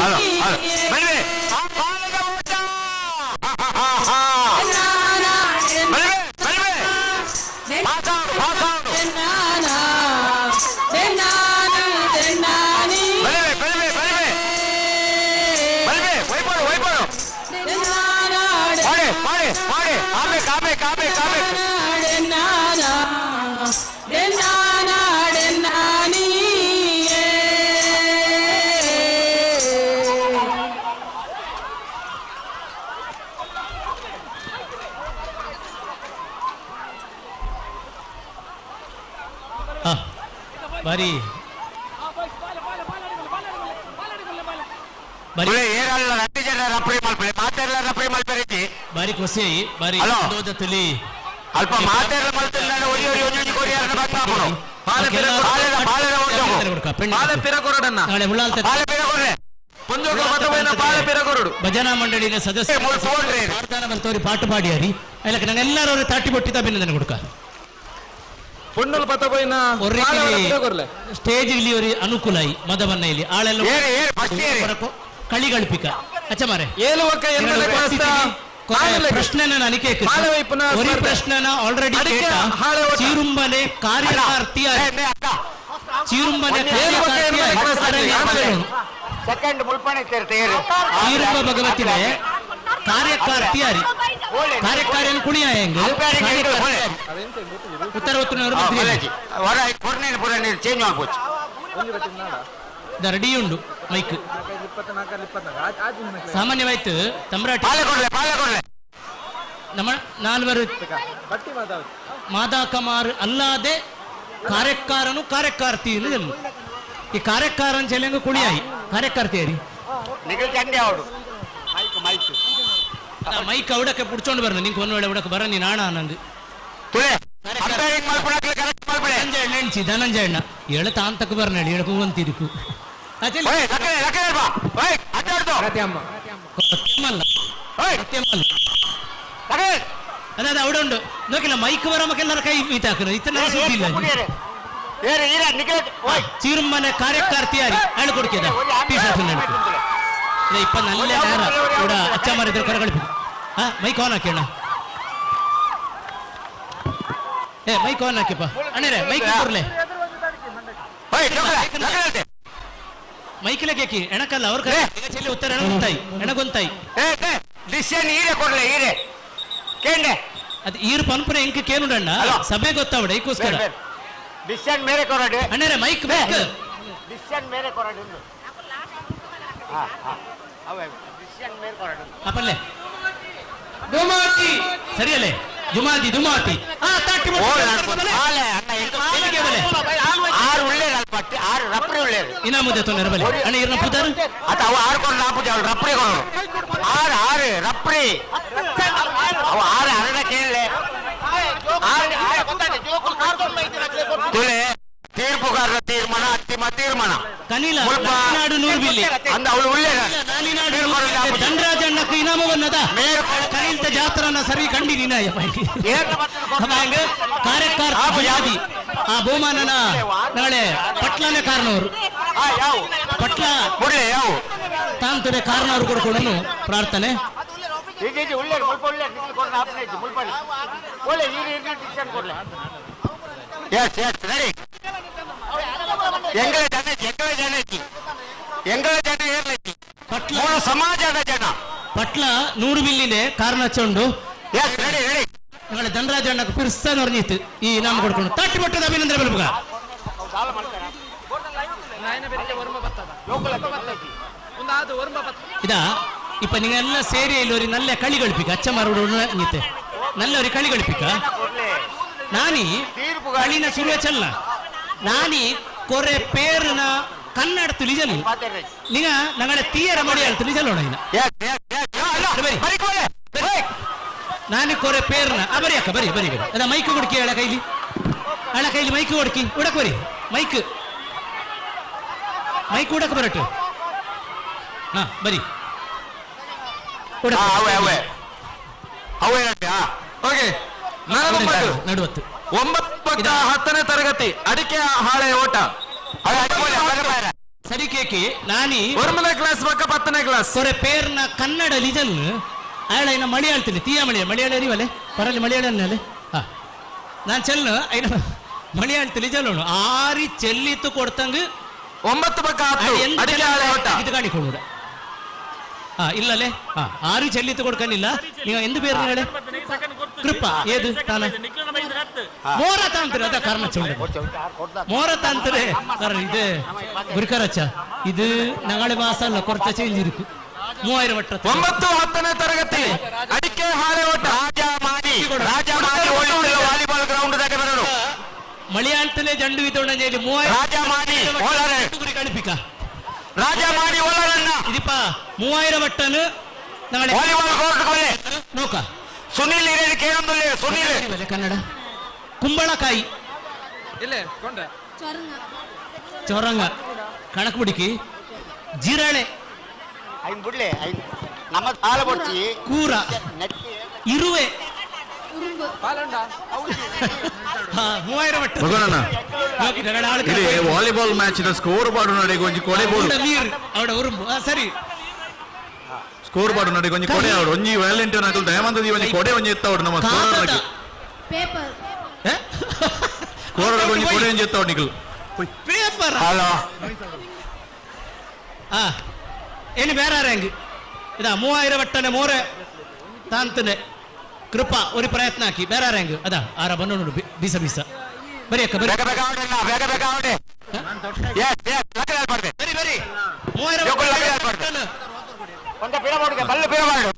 ಬಾರಿ ಏರಲ್ಲ ರಟ್ಟಿ ಜನ ರಪ್ರಿ ಮಲ್ಪೆ ಮಾತೆಲ್ಲ ರಪ್ರಿ ಮಲ್ಪೆ ಬಾರಿ ಕೊಸಿ ಬಾರಿ ದೋದತಲಿ ಅಲ್ಪ ಮಾತೆಲ್ಲ ಮಲ್ತಿಲ್ಲ ಒಯ್ಯೋ ಯೋಜನೆ ಕೊರಿಯಾರ ಬಂದಾಪುಡು ನಾಳೆ ಭಜನಾ ಮಂಡಳಿಯ ಸದಸ್ಯ ಬರ್ತವ್ರಿ ಪಾಟು ಪಾಡಿಯಾರಿ ಅದಕ್ಕೆ ನಾನು ಎಲ್ಲರೂ ತಾಟಿ ಬೊಟ್ಟಿದ ಬೆನ್ನ ಕೊಡ್ಕ ಸ್ಟೇಜ್ ಇಲ್ಲಿ ಅನುಕೂಲ ಮದವನ್ನ ಇಲ್ಲಿ ಆಳೆಲ್ಲ ಕಳಿ ಗಳಿಪಿಕ ಅಚ್ಚ ಮಾರೆ ಪ್ರಶ್ನೆ ನಾನು ಕೇಳ್ತೀನಿ ಪ್ರಶ್ನೆ ಆಲ್ರೆಡಿ ಚೀರುಂಬನೆ ಕಾರ್ಯಕಾರ್ತಿಯ ಚೀರುಂಬನೆ ಚೀರುಂಬ ಭಗವತಿಲೆ ಕಾರ್ಯಕಾರ್ತಿಯಾರಿ ಕಾರ್ಯಕಾರ್ಯನ ಕುಣಿಯ ಹೆಂಗ್ ಉತ್ತರ ರೆಡಿ ಉಂಡು ಮೈಕ್ ಸಾಮಾನ್ಯವಾಯ್ತು ತಮ್ರಾಟಿ ನಮ್ಮ ನಾಲ್ವರು ಮಾದಾಕಮಾರ್ ಅಲ್ಲಾದೆ ಕಾರ್ಯಕಾರನು ಕಾರ್ಯಕಾರ್ತಿ ಈ ಕಾರ್ಯಕಾರನ್ ಚೆಲ್ಲಂಗ ಕುಣಿಯಾಯಿ ಕಾರ್ಯಕಾರ್ತಿಯಾರಿ ಮೈಕ್ ಅವಡಕ್ಕೆ ಪುಡ್ಚೊಂಡು ಬರ್ನ ನಿಂಗೆ ಒಂದು ವೇಳೆ ಅವಡಕ್ಕೆ ಬರ ನೀನು ಆಣ ನಂದು ನೆನ್ಸಿ ಧನಂಜಯಣ್ಣ ಹೇಳ ತಾಂತಕ ಬರ್ನ ಹೇಳಿ ಹೇಳಕು ಅಂತಿರುಕು ಅದಾದ ಅವಡುಂಡು ನೋಕಿಲ್ಲ ಮೈಕ್ ಬರಮಕ್ಕೆಲ್ಲರ ಕೈ ಮೀತ ಹಾಕಿರ ಇತ್ತ ಸುದ್ದಿಲ್ಲ ಚೀರುಮ್ಮನೆ ಕಾರ್ಯಕಾರ್ತಿಯಾರಿ ಹೇಳಿ ಕೊಡ್ಕಿದ ಟೀ ಶರ್ಟ್ ಇಪ್ಪ ನಲ್ಲ ನೇರ ಕೂಡ ಅಚ್ಚ ಮಾರಿದ್ರು ಕರಗಳಿಪಿ ಮೈಕ್ ಆನ್ ಹಾಕಿ ಅಣ್ಣ ಮೈಕ್ ಆನ್ ಹಾಕಿಪ್ಪ ಅಣ್ಣರೇ ಮೈಕ್ ಕೊರ್ಲೆ ಮೈಕಿಲೆ ಕೇಕಿ ಎಣಕಲ್ಲ ಅವ್ರ ಚೆಲ್ಲಿ ಉತ್ತರ ಎಣಗೊಂತಾಯಿ ಎಣಗೊಂತಾಯಿ ಅದು ಈರು ಪಂಪನೆ ಇಂಕ ಕೇನುಡಣ್ಣ ಸಭೆ ಗೊತ್ತಾವಡ ಈಕೋಸ್ಕರ ಅಣ್ಣರೇ ಮೈಕ್ ಬೇಕು ಅಪ್ಪಲ್ಲೇ ಸರಿಯಲ್ಲೇ ದುಮಾತಿ ದುಮಾತಿ ಇನ್ನ ಮುದ್ದೆ ತೊಂದರೆ ಬಲಿ ಅಣ್ಣ ಇರ್ನ ಪುದಾರು ಅವ ಆರ್ಕೊಂಡು ನಾಪುಜ ಅವಳು ರಪ್ರಿ ಕೊಡೋರು ಆರು ರಪ್ರಿ ಅವ ಅರಡ ಕೇಳಲೆ ತೀರ್ಪುಗಾರರ ತೀರ್ಮಾನ ಅಂತಿಮ ತೀರ್ಮಾನ ಕನಿಲ ನಾಡು ನೂರು ಬಿಲ್ಲಿ ಅಂದ ಅವಳು ಒಳ್ಳೆ ಧನರಾಜಣ್ಣಕ್ಕೆ ಇನಾಮವನ್ನದ ಕನಿಲ್ತ ಜಾತ್ರನ ಸರಿ ಕಂಡಿ ನೀನಾಯ ಕಾರ್ಯಕಾರ ಆ ಬಹುಮಾನನ ನಾಳೆ ಪಟ್ಲನೇ ಕಾರಣವರು ಪಟ್ಲ ತಾಂತುರೆ ಕಾರಣವರು ಕೊಡ್ಕೊಂಡು ಪ್ರಾರ್ಥನೆ ಸಮಾಜದ ಜನ ಪಟ್ಲ 100 ಬಿಲ್ಲಿನೆ ಕಾರಣ ಹಚ್ಚೊಂಡು ನಾಳೆ ಧನರಾಜಣ್ಣಕ್ಕೆ ಪಿರ್ಸ್ತಾನ ಹೊರನಿತ್ತು ಈ ನಾಮ ಕೊಡ್ಕೊಂಡು ತಟ್ಟಿ ಬಟ್ಟದ ಅಭಿನಂದನೆ ಬಲ್ಬಗ ಇದಾ ಇಪ್ಪ ನೀವೆಲ್ಲ ಸೇರಿ ಇಲ್ಲೋರಿ ನಲ್ಲ ಕಳಿ ಗಳಿಪಿಕ ಅಚ್ಚ ಮಾರೋಡು ನಿತ್ತೆ ನಲ್ಲವರಿ ಕಳಿ ಗಳಿಪಿಕ ನಾನಿ ಕಳಿನ ಶುರುವೆ ಚಲ್ಲ ನಾನಿ ಕೊರೆ ಪೇರ್ನ ಕನ್ನಡ ತುಲಿಜಲು ನಿಂಗ ನಗಡೆ ತೀಯರ ಮಡಿಯಾಳ ತುಲಿಜಲ್ಲೋಣ ನಾನು ಕೊರೆ ಪೇರ್ನ ಬರಿ ಅಕ್ಕ ಬರಿ ಬರಿ ಬರಿ ಅದ ಮೈಕ್ ಕೊಡ್ಕಿ ಅಳ ಕೈಲಿ ಮೈಕ್ ಕೊಡ್ಕಿ ಉಡಕ್ ಬರಿ ಮೈಕ್ ಉಡಕ್ ಬರಟ್ಟು ಬರಿ ನಡುವತ್ತು 9-10ನೇ ತರಗತಿ ಅಡಿಕೆ ಹಾಳೆ ಓಟ ಸರಿ ಕೇಕಿ ನಾನಿ 1ನೇ ಕ್ಲಾಸ್ ಪಕ್ಕ 10ನೇ ಕ್ಲಾಸ್ ಕೊರೆ ಪೇರ್ನ ಕನ್ನಡ ಲಿಜಲ್ ಅಯಾಳ ಇನ್ನ ಮಳಿಯಾಳ್ತೀನಿ ತೀಯ ಮಳಿಯಾಳ ಅರಿವಲೆ ಪರಲಿ ಮಳಿಯಾಳನ್ನೇ ನಾನು ಚೆಲ್ಲ ಐನ ಮಳಿಯಾಳ್ತೀನಿ ಲಿಜಲ್ ಆರಿ ಚೆಲ್ಲಿತ್ತು ಕೊಡ್ತಂಗ 9 ಪಕ್ಕ ಅಡಿಕೆ ಹಾಳೆ ಓಟ ಇದು ಕಾಣಿಕೊಳ್ಳುವುದ ಇಲ್ಲಲೇ ಆರು ಚೆಲ್ಲಿತ್ತು ಕೊಡ್ಕನಿಲ್ಲ ನೀವು ಎಂದು ಬೇರೆ ಹೇಳೆ ಕೃಪಾ ಏದು ತಾನ ಮೋರ ತಾಂತ್ರೆ ಅದ ಕಾರಣ ಚೌಂಡ ಮೋರ ತಾಂತ್ರೆ ಸರ್ ಇದು ಗುರುಕರಚ್ಚ ಇದು ನಾಳೆ ಮಾಸ ಅಲ್ಲ ಕೊರತ ಚೇಂಜ್ ಇருக்கு 3000 ವಟ್ಟ 9-10ನೇ ತರಗತಿ ಅಡಿಕೆ ಹಾಳೆ ಓಟ ವಾಲಿಬಾಲ್ ಗ್ರೌಂಡ್ ದಾಗ ಬರೋರು ಮಳಿಯಾಳ್ತಲೇ ಜಂಡು ವಿತೋಣ 3000 ರಾಜ ಮಾಡಿ ಗುರಿ ಕಳಿಪಿಕ ರಾಜ ಮಾಡಿ ಒಳಗಣ್ಣ ഇതിപ്പ 3000 വട്ടന് ವಾಲಿಬಾಲ್ ಕೋರ್ಟ್ ಕೊಲೆ നോക്ക ಸುನಿಲ್ ಇರೇದು ಕೇಳೊಂದಿಲ್ಲ ಸುನಿಲ್ ಕನ್ನಡ ಕುಂಬಳಕಾಯಿ ಇಲ್ಲೇ ಕೊಂಡ ಚೊರಂಗ ಕಣಕ್ ಬಿಡಿಕಿ ಜಿರಳೆ ಐನ್ ಬಿಡ್ಲೆ ನಮ್ಮ ತಾಳ ಬಡ್ತಿ ಕೂರ ಇರುವೆ ವಾಲಿಬಾಲ್ ಮ್ಯಾಚ್ ಸ್ಕೋರ್ ಬಾರ್ಡ್ ನಡೆ ಕೊಂಚ ಕೊಡೆ ಬೋರ್ಡ್ ಸರಿ ಸ್ಕೋರ್ ಬಾರ್ಡ್ ನಡೆ ಕೊಂಚ ಕೊಡೆ ಅವಡು ಒಂಜಿ ವ್ಯಾಲೆಂಟೈನ್ ಆಗಲು ದಯಾನಂದ ಒಂಜಿ ಕೊಡೆ ಒಂಜಿ ಎತ್ತವಡು ನಮ್ಮ ಸ್ಕೋರ್ ಪೇಪರ್ ಸ್ಕೋರ್ ಒಂಜಿ ಕೊಡೆ ಒಂಜಿ ಎತ್ತವಡು ನಿಕಲ್ ಪೇಪರ್ ಹಲೋ ಏನು ಬೇರೆ ರ್ಯಾಂಗ್ ಇದ 3000 വട്ടനെ മോരെ താന്തനെ ಕೃಪ ഒരു ಪ್ರಯತ್ನ ಹಾಕಿ ಬೇರೆ ರ್ಯಾಂಗ್ ಅದ ಆರ ಬಂದು ನೋಡು ಬೀಸ ಬೀಸ ಬರಿ ಅಕ್ಕ ಬರಿ ಬೇಗ ಬೇಗ ಆವಡೆ ಬೇಗ ಬೇಗ ಆವಡೆ ಬರಿ ಬರಿ 3000 ಒಂದ ಪೀಡ ಮಾಡೋಕೆ ಬಲ್ಲ ಪೀಡ ಮಾಡು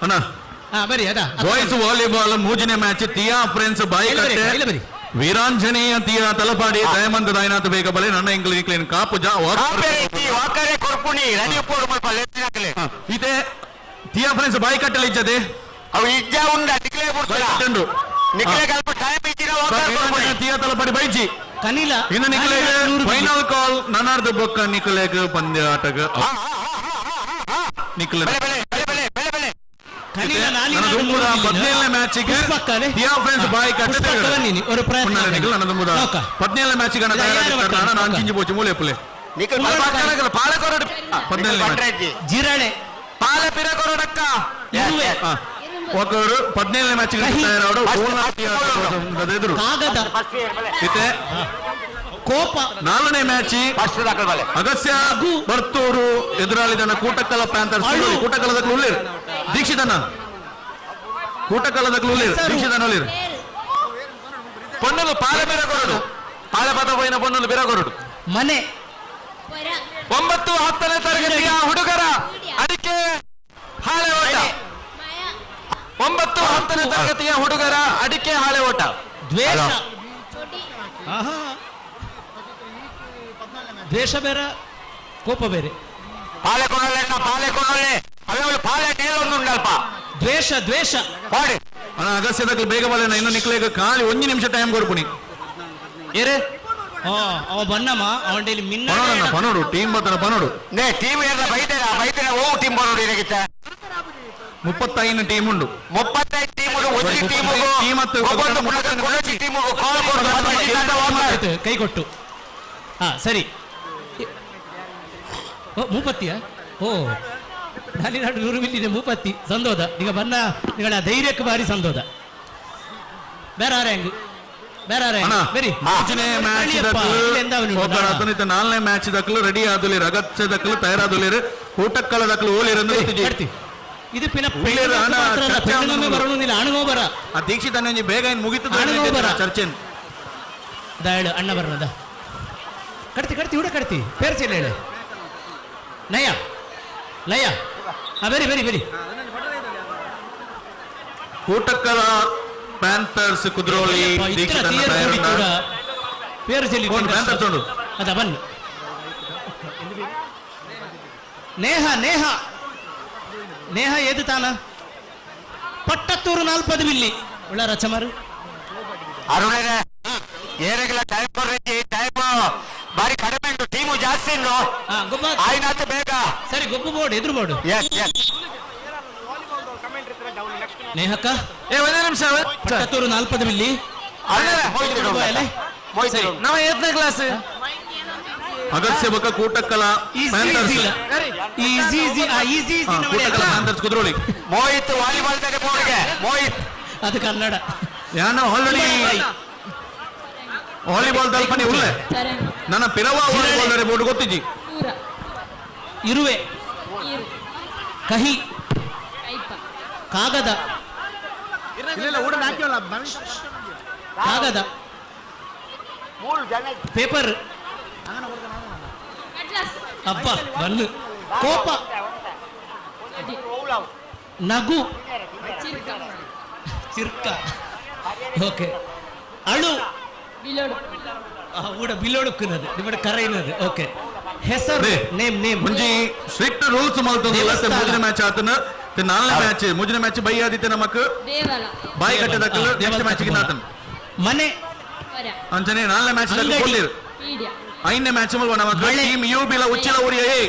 ಅಣ್ಣ ಬರಿ ಅದ ಬಾಯ್ಸ್ ವಾಲಿಬಾಲ್ ಮೂಜನೆ ಮ್ಯಾಚ್ ತಿಯಾ ಫ್ರೆಂಡ್ಸ್ ಬಾಯಿ ಕಟ್ಟೆ ವೀರಾಂಜನೇಯ ತಿಯಾ ತಲಪಾಡಿ ದಯಾನಂದ ದಾಯನಾಥ ಬೇಗ ಬಲೆ ನನ್ನ ಇಂಗ್ಲಿಷ್ ಕ್ಲೀನ್ ಕಾಪು ಜಾ ವಾಕರೆ ಕೊರ್ಪುಣಿ ರೆಡಿ ಪೋಡ್ ಮಲ್ಪ ಲೆತ್ತಿನಕಲೆ ಇದೇ ತಿಯಾ ಫ್ರೆಂಡ್ಸ್ ಬಾಯಿ ಕಟ್ಟಲೆ ಇಜ್ಜದೆ ಅವು ಇಜ್ಜ ಉಂಡ ನಿಕ್ಲೆ ಬಿಡ್ತಂಡು ನಿಕ್ಲೆ ಸ್ವಲ್ಪ ಟೈಮ್ ಇಜ್ಜಿನ ವಾಕರೆ ಕೊರ್ಪುಣಿ ತಿಯಾ ತಲಪಾಡಿ ಬೈಜಿ ಕನಿಲ ಇನ್ನು ನಿಕ್ಲೆ ಫೈನಲ್ ಕಾಲ್ ನನಾರ್ದ ಬೊಕ್ಕ ನಿಕ್ಲೆಗ್ ಪಂದ್ಯ ಆಟಗ ನಿಕ್ಲೆ ಪದ್ನೇಳನೇ ಮ್ಯಾಚಿಗೆ ತಿಯಾ ಫ್ರೆಂಡ್ಸ್ ಬಾಯಿ ಕಟ್ಟೆ ഒരു പ്രയത്നം 17ನೇ ಮ್ಯಾಚಿಗೆ ನಾನು ಕಿಂಜಿ ಪೋಚು ಮೂಲೆ ಪುಲೆ ಜಿರಳೆ ಪಾಲ ಪಿರಕೊರಡಕ್ಕ ఒకరు 17ನೇ ಮ್ಯಾಚಿಗೆ ತಯಾರಾಡು ಎದುರು ಇತ್ತೆ ಕೋಪ 4ನೇ ಮ್ಯಾಚ್ ಅಗಸ್ಯ ಬರ್ತೂರು ಎದುರಾಳಿದನ ಕೂಟಕ್ಕಲ ಪ್ಯಾಂಥರ್ಸ್ ಕೂಟಕ್ಕಲದ ಉಳ್ಳಿರ್ ದೀಕ್ಷಿತನ ಕೂಟಕ್ಕಲದ ಉಳ್ಳಿರ್ ದೀಕ್ಷಿತನ ಉಳ್ಳಿರ್ ಪೊನ್ನಲು ಪಾಲ ಬಿರಗೊರಡು ಪಾಲ ಪದ ಹೋಯಿನ ಪೊನ್ನಲು ಬಿರಗೊರಡು ಮನೆ 9, 10ನೇ ತರಗತಿಯ ಹುಡುಗರ ಅಡಿಕೆ ಹಾಳೆ ಓಟ 9, 10ನೇ ತರಗತಿಯ ಹುಡುಗರ ಅಡಿಕೆ ಹಾಳೆ ಓಟ ದ್ವೇಷ ದ್ವೇಷ ಬೇರೆ ಕೋಪ ಬೇರೆ ಪಾಲೆ ಕೊಡೋಲ್ಲ ಅವಳು ಪಾಲೆ ನೇಲೊಂದುಂಡಲ್ಪ ದ್ವೇಷ ದ್ವೇಷ ಪಾಡಿ ಅಣ್ಣ ಅಗಸ್ಯದಕ್ಕೆ ಬೇಗ ಬಲೇನ ಇನ್ನು ನಿಕ್ಲೇಗ ಖಾಲಿ 1 ನಿಮಿಷ ಟೈಮ್ ಕೊಡ್ಪುನಿ ಏರೆ ಅವ ಬನ್ನಮ್ಮ ಅವನ ಡೈಲಿ ಮಿನ್ನ ಪನೋಡು ಟೀಮ್ ಬತ್ತನ ಪನೋಡು ನೇ ಟೀಮ್ ಏರ್ಲ ಬೈತೇನ ಓ ಟೀಮ್ ಬರೋಡು ಇರಗಿತ್ತ 35 ಟೀಮ್ ಉಂಡು 35 ಟೀಮ್ ಉಂಡು ಒಂದು ಟೀಮ್ ಕೈ ಕೊಟ್ಟು ಸರಿ ಮೂಪತ್ತಿಯ ನಾಡು 100 ಮಿಲ್ಲಿದೆ ಮೂಪತ್ತಿ ಸಂದೋದ ಈಗ ಬನ್ನ ನಿಗಳ ಧೈರ್ಯಕ್ಕೆ ಬಾರಿ ಸಂದೋದ ಬೇರೆ ರ್ಯಾಂಗ್ ಬೇರೆ ನಾಲ್ನೇ ಮ್ಯಾಚ್ ದಕ್ಕಲು ರೆಡಿ ಆದುಲಿ ರಗಚ್ಚ ದಕ್ಕಲು ತಯಾರಾದುಲಿರು ಕೂಟಕ್ಕಲ ದಕ್ಕಲು ಓಲಿರಂದು ಇದು ಬರ ಆ ದೀಕ್ಷಿತ ಬೇಗ ಏನು ಮುಗಿತು ಚರ್ಚೆ ಹೇಳು ಅಣ್ಣ ಬರೋದ ಕಡ್ತಿ ಹುಡ ಕಡ್ತಿ ಪೇರ್ಚಿಲ್ಲ ಹೇಳಿ ಲಯ ಬರಿ ಕೂಟಕ್ಕಲ ಪ್ಯಾಂಥರ್ಸ್ ಕುದ್ರೋಳಿ ಪ್ಯಾಂಥರ್ಸ್ ಉಂಡು ಅದ ಬನ್ನಿ ನೇಹ ಏದು ತಾನ ಪಟ್ಟತ್ತೂರು 40 ಮಿಲ್ಲಿ ಒಳ್ಳ ರಚಮಾರು ಅರುಣರೇ ಏರೆಗಳ ಟೈಮ್ ಕೊಡ್ರಿ ಟೈಮ್ ಬಾರಿ ಕಡಿಮೆ ಉಂಟು ಟೀಮು ಜಾಸ್ತಿ ಉಂಟು ಆಯ್ನಾತ ಬೇಗ ಸರಿ ಗೊಬ್ಬು ಬೋರ್ಡ್ ಎದುರು ಬೋರ್ಡ್ ನೇಹಕ್ಕ ಒಂದು ನಿಮಿಷ ಪಟ್ಟತ್ತೂರು 40 ಮಿಲ್ಲಿ ನಾವು 8ನೇ ಕ್ಲಾಸ್ ಅಗಸ್ಯ ಬಕ Kootakkala panthers Kootakkala panthers Kudroli Mohit volleyball ದಾಗ ಬೋರ್ಡ್ಗೆ ಮೋಹಿತ್ ಅದು ಕನ್ನಡ ಯಾನ ಆಲ್ರೆಡಿ ವಾಲಿಬಾಲ್ ತಲ್ಪನೆ ಉಳ್ಳೆ ನನ್ನ ಪಿರವ ವಾಲಿಬಾಲ್ ಬೋರ್ಡ್ ಗೊತ್ತಿಜ್ಜಿ ಇರುವೆ ಕಹಿ ಕಾಗದ ಕಾಗದ ಪೇಪರ್ ಅಪ್ಪ ಬನ್ನು ಕೋಪ ನಗು ಚಿರ್ಕ ಓಕೆ ಅಳು ಊಡ ಬಿಲ್ಲೊಡುಕ್ಕುನದು ನಿಮ್ಮಡ ಕರೈನದು ಓಕೆ ಹೆಸರು ನೇಮ್ ಮುಂಜಿ ಸ್ಟ್ರಿಕ್ಟ್ ರೂಲ್ಸ್ ಮಲ್ತೊಂದಿಲ್ಲ ಮುಂಜಿನ ಮ್ಯಾಚ್ ಆತನ ನಾಲ್ನೇ ಮ್ಯಾಚ್ ಮುಂಜಿನ ಮ್ಯಾಚ್ ಬೈ ಆದಿತ್ತೆ ನಮಕ್ ಬಾಯಿ ಕಟ್ಟದಕ್ಕಲು ನೆಕ್ಸ್ಟ್ ಮ್ಯಾಚ್ ಗೆ ನಾತನ್ ಮನೆ ಅಂಚನೆ ನಾಲ್ನೇ ಮ್ಯಾಚ್ ದಲ್ಲಿ ಕೊಲ್ಲಿರು ಐದನೇ ಮ್ಯಾಚ್ ಮಲ್ವ ನಮಕ್ ಟೀಮ್ ಯುಬಿ ಲ ಉಚ್ಚಿಲ ಉರಿಯ ಎ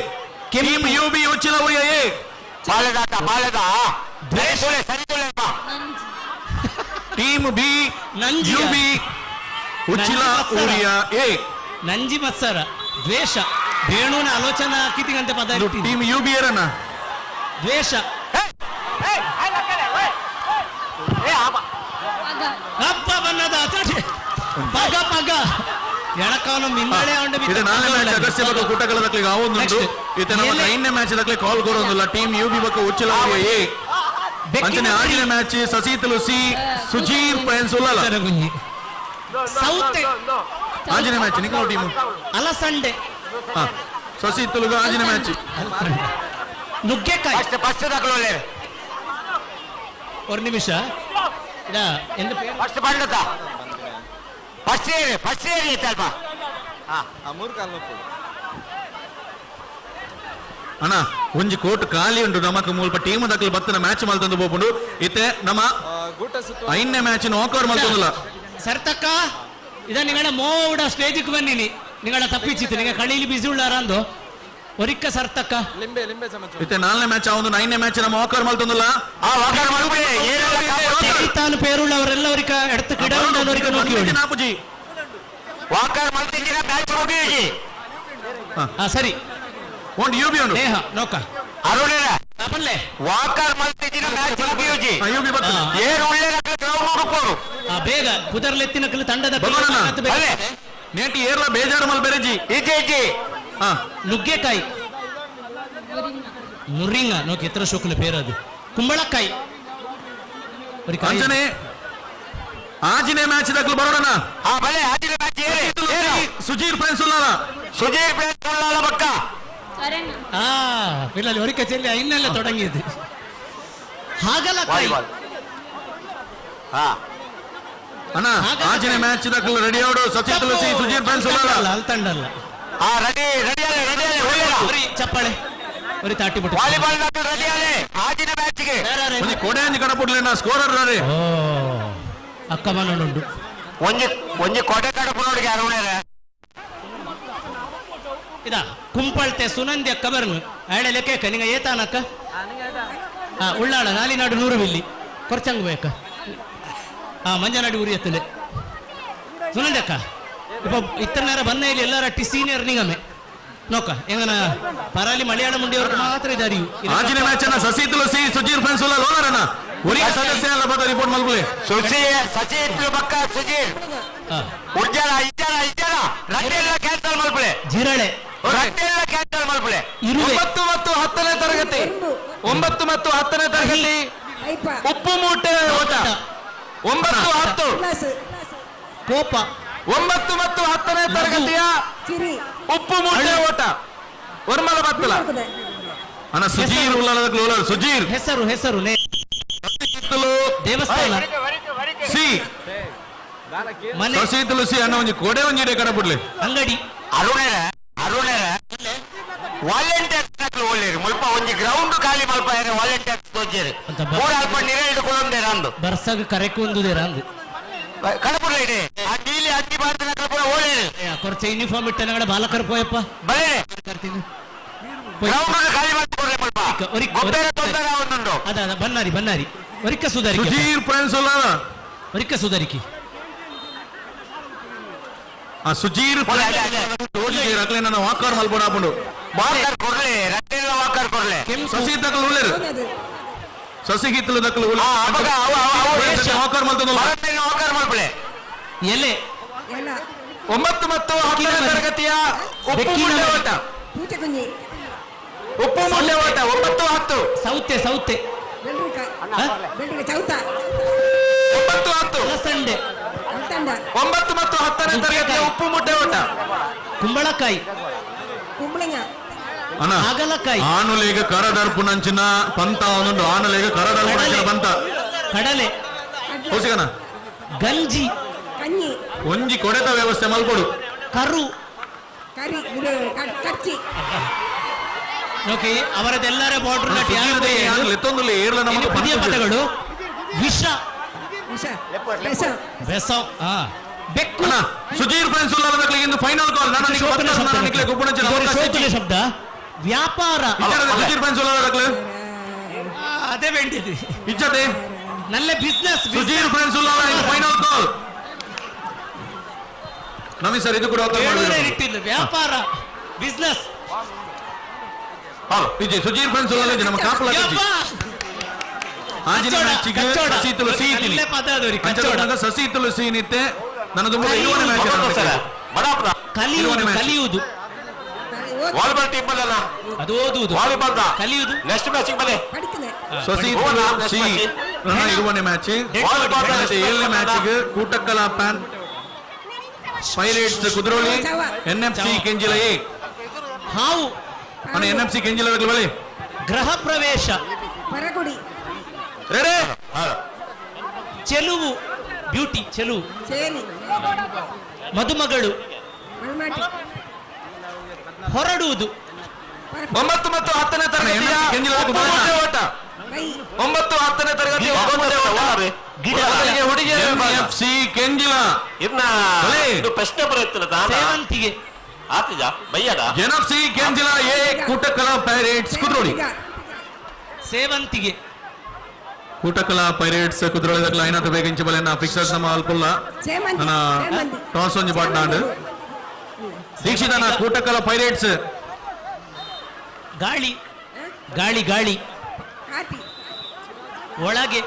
ಟೀಮ್ ಯುಬಿ ಉಚ್ಚಿಲ ಉರಿಯ ಎ ಬಾಲದ ಸರಿತುಲೆ ಟೀಮ್ ಬಿ ಯುಬಿ ಉಚ್ಚಿಲ ಉರಿಯ ಎ ನಂಜಿ ಮತ್ಸರ ದ್ವೇಷ ವೇಣುವಿನ ಆಲೋಚನಾ ಹಾಕಿದಂತೆ ಪದ ಟೀಮ್ ಯುಬಿ ಏರನ ದ್ವೇಷ ಅಪ್ಪ ಬನ್ನದ ಪಗ ಪಗ ಎಣಕವನು ಮಿಂದಳೆ ಇದು ನಾಲ್ನೇ ಮ್ಯಾಚ್ ಅಗಸ್ತ್ಯ ಬಗ್ಗೆ ಕೂಟಗಳ ದಕ್ಲಿಗೆ ಆವೊಂದುಂಟು ಇತ್ತೆ ನಮ್ಮ ಐದನೇ ಮ್ಯಾಚ್ ದಕ್ಲೆ ಕಾಲ್ ಕೊಡೋದಿಲ್ಲ ಟೀಮ್ ಯುಬಿ ಬಗ್ಗೆ ಉಚ್ಚಿಲ ಉರಿಯ ಎ ಅಂಚನೆ ಆಡಿನ ಮ್ಯಾಚ್ ಸಸೀತಲು ಸಿ ಸುಜೀರ್ ಫ್ರೆಂಡ್ಸ್ ಉಲ್ಲಲ ಸೌತೆ ಆಂಜನೆ ಮ್ಯಾಚ್ ನಿಖಿಲ ಟೀಮ್ ಅಲಸಂಡೆ ಸಸೀತಲು ಆಂಜನೆ ಮ್ಯಾಚ್ ನುಗ್ಗೆಕಾಯಿ ಫಸ್ಟ್ ತಗೊಳ್ಳೋಲೆ ஒரு நிமிஷம் இதா என்ன பேர் ಫಸ್ಟ್ ಬಂದದ ಫಸ್ಟ್ ಏರಿ ತಲ್ಪ ಮೂರು ಕಾಲ್ ಅಣ್ಣ ಒಂಜಿ ಕೋಟ್ ಖಾಲಿ ಉಂಟು ನಮಕ್ ಮೂಲಪ ಟೀಮ್ ದಕ್ಕಲು ಬತ್ತನ ಮ್ಯಾಚ್ ಮಲ್ತಂದು ಹೋಗ್ಕೊಂಡು ಇತ್ತೆ ನಮ್ಮ ಐದನೇ ಮ್ಯಾಚ್ ನೋಕರ್ ಮಲ್ತಂದಿಲ್ಲ ಸರ್ತಕ್ಕ ಇದ ನಿಂಗಡ ಮೋಡ ಸ್ಟೇಜಿಗೆ ಬನ್ನಿನಿ ನಿಂಗಡ ತಪ್ಪಿಚಿತ್ತು ನಿಂಗೆ ಕಳೀಲಿ ಬಿಸಿ ಉಳ್ಳಾರಂದು ಒರಿಕ್ಕ ಸರ್ತಕ್ಕ ಇತ್ತೆ ನಾಲ್ನೇ ಮ್ಯಾಚ್ ಆ ಒಂದು ಐದನೇ ಮ್ಯಾಚ್ ನಮ್ಮ ವಾಕರ್ ಮಲ್ತಂದಿಲ್ಲ ತಾನು ಪೇರುಳ್ಳವರೆಲ್ಲ ಅವರಿಕ ಎಡತ್ತು ಕಿಡ ಉಂಡವರಿಕ ನೋಡಿ ನಾಪುಜಿ ವಾಕರ್ ಮಲ್ತಿನ ಮ್ಯಾಚ್ ಮುಗಿಯಿಜಿ ಸರಿ ಒಂದು ಯುಬಿ ಉಂಟು ನೇಹ ನೋಕ ಅರುಣೇರ ಆಪಲ್ಲೆ ವಾಕರ್ ಮಲ್ತಿನ ಮ್ಯಾಚ್ ಮುಗಿಯಿಜಿ ಯುಬಿ ಬತ್ತ ಏರು ಉಳ್ಳೆ ಗ್ರೌಂಡ್ ಹುಡುಕೋರು ಬೇಗ ಕುದರ್ಲೆತ್ತಿನ ತಂಡದ ನೇಟಿ ಏರ್ಲ ಬೇಜಾರು ಮಲ್ ಬೆರೆಜಿ ಇಜ್ಜಿ ನುಗ್ಗೆಕಾಯಿ ಮುರಿಂಗ ನೋಕ್ ಎತ್ತರ ಶೋಕಲ ಪೇರದು ಕುಂಬಳಕಾಯಿ ಅಂಚನೆ ಆಜಿನೇ ಮ್ಯಾಚ್ ದಕ್ಕಲು ಬರೋಣ ಭಲೆ ಆಜಿನ match Sujeer friends Ullal Sujeer friends Ullal ಪಕ್ಕ పిల్లలు ఒరిక చెల్లి అయినెల్ల తొడంగిది ಹಾಗಲಕಾಯಿ ಅಣ್ಣ ಆಜಿನ ಮ್ಯಾಚ್ ದಕ್ಕಲು ರೆಡಿ ಆಡು ಸಚಿನ್ ತುಳಸಿ Sujir friends Ullal ಅಲ್ತಂಡಲ್ಲ ready ready ಚಪ್ಪಾಳೆ ഒരു താട്ടിപ്പൊട്ടി ವಾಲಿಬಾಲ್ ರೆಡಿ ಆಲೆ ಆಜಿನ ಮ್ಯಾಚ್ ಗೆ ಒಂಜಿ ಕೊಡೆ ಅಂಜಿ ಕಡಪುಡ್ಲೇನ ಸ್ಕೋರರ್ ರೇ ಅಕ್ಕ ಮನೋಂಡು ಒಂಜಿ ಕೊಡೆ ಕಡಪುನೋಡಿಗೆ ಅರುಣೇರ ಇದ ಕುಂಪಳ್ತೆ ಸುನಂದ್ಯ ಕಬರ್ನು ಆಳೆ ಲೆಕ್ಕ ನಿಂಗ ಏತಾನಕ್ಕ ಉಳ್ಳಾಳ ನಾಲಿನಾಡು 100 ಮಿಲ್ಲಿ ಕೊರ್ಚಂಗ್ ಬೇಕ ಮಂಜನಾಡಿ ಉರಿ ಎತ್ತಲೆ ಸುನಂದ್ಯಕ್ಕ ಇಪ್ಪ ಇತ್ತ ನೇರ ಬಂದ ಇಲ್ಲಿ ಎಲ್ಲರ ಟಿ ಸೀನಿಯರ್ ನಿಗಮೆ ನೋಕ ಎಂಗನ ಪರಾಲಿ ಮಲಯಾಳ ಮುಂಡಿಯವ್ರಿಗೆ ಮಾತ್ರ ಇದಾರಿಯು ಆಜಿನ ಮ್ಯಾಚ್ ಅನ್ನ ಸಸಿ ತುಳಸಿ ಸುಜೀರ್ ಫ್ರೆಂಡ್ಸ್ ಉಲ್ಲ ಲೋನರನ ಉರಿ ಸದಸ್ಯ ಅಲ್ಲ ಬದ ರಿಪೋರ್ಟ್ ಮಲ್ಬುಲೆ ಸಚಿನ್ ಪಕ್ಕ ಸುಜೀರ್ ಉರ್ಜಾಲ ಇಜ್ಜಾಲ ರಟ್ಟೆಲ್ಲ ಕ್ಯಾನ್ಸಲ್ ಮಲ್ಬುಲೆ ಜಿರಳೆ ರಟ್ಟೆಲ್ಲ ಕ್ಯಾನ್ಸಲ್ ಮಲ್ಬುಲೆ 9 ಮತ್ತು 10ನೇ ತರಗತಿ 9 ಮತ್ತು 10ನೇ ತರಗತಿ ಉಪ್ಪು ಮೂಟೆ ಓಟ 9 10 ಕೋಪ 9 ಮತ್ತು 10ನೇ ತರಗತಿಯ ಉಪ್ಪು ಮೂಟೆ ಓಟ ವರ್ಮಲ ಬತ್ತಲ ಅಣ್ಣ ಸುಜೀರ್ ಉಲ್ಲದ ಕ್ಲೋಲರ್ ಸುಜೀರ್ ಹೆಸರು ದೇವಸ್ಥಾನ ಸಿ ಸಸಿ ತುಳಸಿ ಅಣ್ಣ ಒಂಜಿ ಕೊಡೆ ಒಂಜಿಡೆ ಕಡಪುಡ್ಲಿ ಅಂಗಡಿ ಅರುಣೇರ ವಾಲಂಟಿಯರ್ಸ್ ಒಳ್ಳೆರು ಮುಲ್ಪ ಒಂಜಿ ಗ್ರೌಂಡ್ ಖಾಲಿ ಮಲ್ಪ ವಾಲಂಟಿಯರ್ಸ್ ತೋಜೇರು ಮೂರು ಅಲ್ಪ ನೀರೇ ಹಿಡ್ಕೊಳ್ಳೋಂದೇರ ಅಂದು ಬರ್ಸಗ ಕರೆಕೊಂದುದೇರ ಅಂದು ಕಡಪುಡ್ಲ ಇದೆ ಆ ನೀಲಿ ಅಜ್ಜಿ ಬಾರ್ದಿನ ಕಡಪುರ ಓಡೇರು ಕೊರ್ಚೆ ಯೂನಿಫಾರ್ಮ್ ಇಟ್ಟನಗಡ ಬಾಲಕರು ಪೋಯಪ್ಪ ಬಲೆ ಕರ್ತೀನಿ ಗ್ರೌಂಡ್ ಖಾಲಿ ಮಾಡ್ಕೊಡ್ರೆ ಮುಲ್ಪ ಗೊಬ್ಬರ ತೊಂದರೆ ಒಂದುಂಡು ಅದ ಬನ್ನಾರಿ ಒರಿಕ ಸುಧಾರಿಕೆ ಸುಜೀರ್ ಫ್ರೆಂಡ್ಸ್ ಉಲ್ಲ ಒರಿಕ ಸುಧಾರಿಕೆ ಸುಜೀರ್ ರಕ್ಲೆ ನನ್ನ ವಾಕರ್ ಮಲ್ಬೋಣ ಹಾಕೊಂಡು ವಾಕರ್ ಕೊಡ್ಲೆ ರಟ್ಟೆಲ್ಲ ವಾಕರ್ ಕೊಡ್ಲೆ ಸಸಿ ದಕ್ಕಲು ಉಳ್ಳೇರು ಸಸಿ ಗಿತ್ತಲು ದಕ್ಕಲು ವಾಕರ್ ಮಲ್ತಂದು ವಾಕರ್ ಮಲ್ಪಲೆ ಎಲೆ 9 ಮತ್ತು 10ನೇ ತರಗತಿಯ ಉಪ್ಪು ಮೂಟೆ ಓಟ ಉಪ್ಪು ಮೂಟೆ ಓಟ 9 10 ಸೌತೆ 9 10 ಅಲಸಂಡೆ 9 ಮತ್ತು 10ನೇ ತರಗತಿಯ ಉಪ್ಪು ಮೂಟೆ ಓಟ ಕುಂಬಳಕಾಯಿ ಅಣ್ಣ ಹಾಗಲಕಾಯಿ ಆನುಲೇಗ ಕರದರ್ಪುನಂಚಿನ ಪಂತ ಅವನೊಂದು ಆನುಲೇಗ ಕರದರ್ಪುನಂಚಿನ ಪಂತ ಕಡಲೆ ಹೋಸಿಗನ ಗಂಜಿ ಒಂಜಿ ಕೊಡೆತ ವ್ಯವಸ್ಥೆ ಮಲ್ಕೊಡು ಕರು ಕರಿ ಇದು ಕಚ್ಚಿ ಓಕೆ ಅವರದೆಲ್ಲರ ಬಾರ್ಡರ್ ಪುದಿಯ ಪದಗಳು ವಿಷ ವಿಷ ವಿಷ ಬೆಸ ಬೆಕ್ಕು ಸುಜೀರ್ ಫ್ರೆಂಡ್ಸ್ ಉಳ್ಳಾಲದಕ್ಲಿಗೆ ಫೈನಲ್ ಕಾಲ್ ನಾನು ಶೋಚನೆ ಶಬ್ದ ವ್ಯಾಪಾರ ಸುಜೀರ್ ಫ್ರೆಂಡ್ಸ್ ಉಳ್ಳಾಲದಕ್ಲೆ ಅದೇ ಬೇಂಡಿದೆ ಇಜ್ಜತೆ ನಲ್ಲ business Sujeer friends Ullal final call ನಮೀನ್ ಸರ್ ಇದು ಕೂಡ ಇಟ್ಟಿಲ್ಲ ವ್ಯಾಪಾರ ಬಿಸ್ನೆಸ್ ವಿಜಯ್ ಸುಜೀರ್ ಫ್ರೆಂಡ್ಸ್ ಉಳ್ಳಾಲ ನಮ್ಮ ಕಾಪಲ ಆಂಜಿನ ಮ್ಯಾಚಿಗೆ ಸಸಿ ತುಳಸಿ ಸಸಿ ತುಳಸಿ ನಿತ್ತೆ ನನ್ನದು ಇರುವನೆ ಮ್ಯಾಚ್ ಕಲಿಯುವುದು ವಾಲಿಬಾಲ್ ಟೀಮ್ ಬಲ್ಲ ಅದು ಓದುವುದು ವಾಲಿಬಾಲ್ ಕಲಿಯುವುದು ನೆಕ್ಸ್ಟ್ ಮ್ಯಾಚಿಗೆ ಬಲೆ ಸಸಿ ತುಳಸಿ ಇರುವನೆ ಮ್ಯಾಚ್ 7ನೇ ಮ್ಯಾಚಿಗೆ ಕೂಟಕ್ಕಲ ಪ್ಯಾನ್ pirates Kudroli NFC Kenjila A ಹಾವು ಎನ್ಎಫ್ಸಿ ಕೆಂಜಿಲ ಬಲೆ ಗೃಹ ಪ್ರವೇಶ ಪರಗುಡಿ ಚೆಲುವು ಬ್ಯೂಟಿ ಚೆಲುವು ಸೇನಿ ಮದುಮಗಳು ಮಲ್ಮಾಟಿ ಹೊರಡುವುದು 9 ಮತ್ತು 10ನೇ ತರಗತಿಯ ಓಟ 9 10ನೇ ತರಗತಿಯ ಹುಡುಗಿಯರ ಎಫ್ಸಿ ಕೆಂಜಿಲ ಇದು ಪ್ರಶ್ನೆ ಬರುತ್ತಲ್ಲ ಸೇವಂತಿಗೆ ಆತಿಜ ಬಯ್ಯಡ NFC Kenjila A ಕೂಟಕ್ಕಲ pirates Kudroli ಸೇವಂತಿಗೆ ಕೂಟಕ್ಕಲ ಪೈರೇಟ್ಸ್ ಕುದ್ರೋಳಿ ಲೈನತ್ ಬೇಗಿಂಚ ಬಲೆನ ಫಿಕ್ಸರ್ಸ್ ನಮ್ಮ ಅಲ್ಪುಲ್ಲ ನನ್ನ ಟಾಸ್ ಒಂಜಿ ಪಾಟ್ನಾಂಡ್ ದೀಕ್ಷಿತನ ಕೂಟಕ್ಕಲ ಪೈರೇಟ್ಸ್ ಗಾಳಿ ಗಾಳಿ ಗಾಳಿ ಒಳಗೆ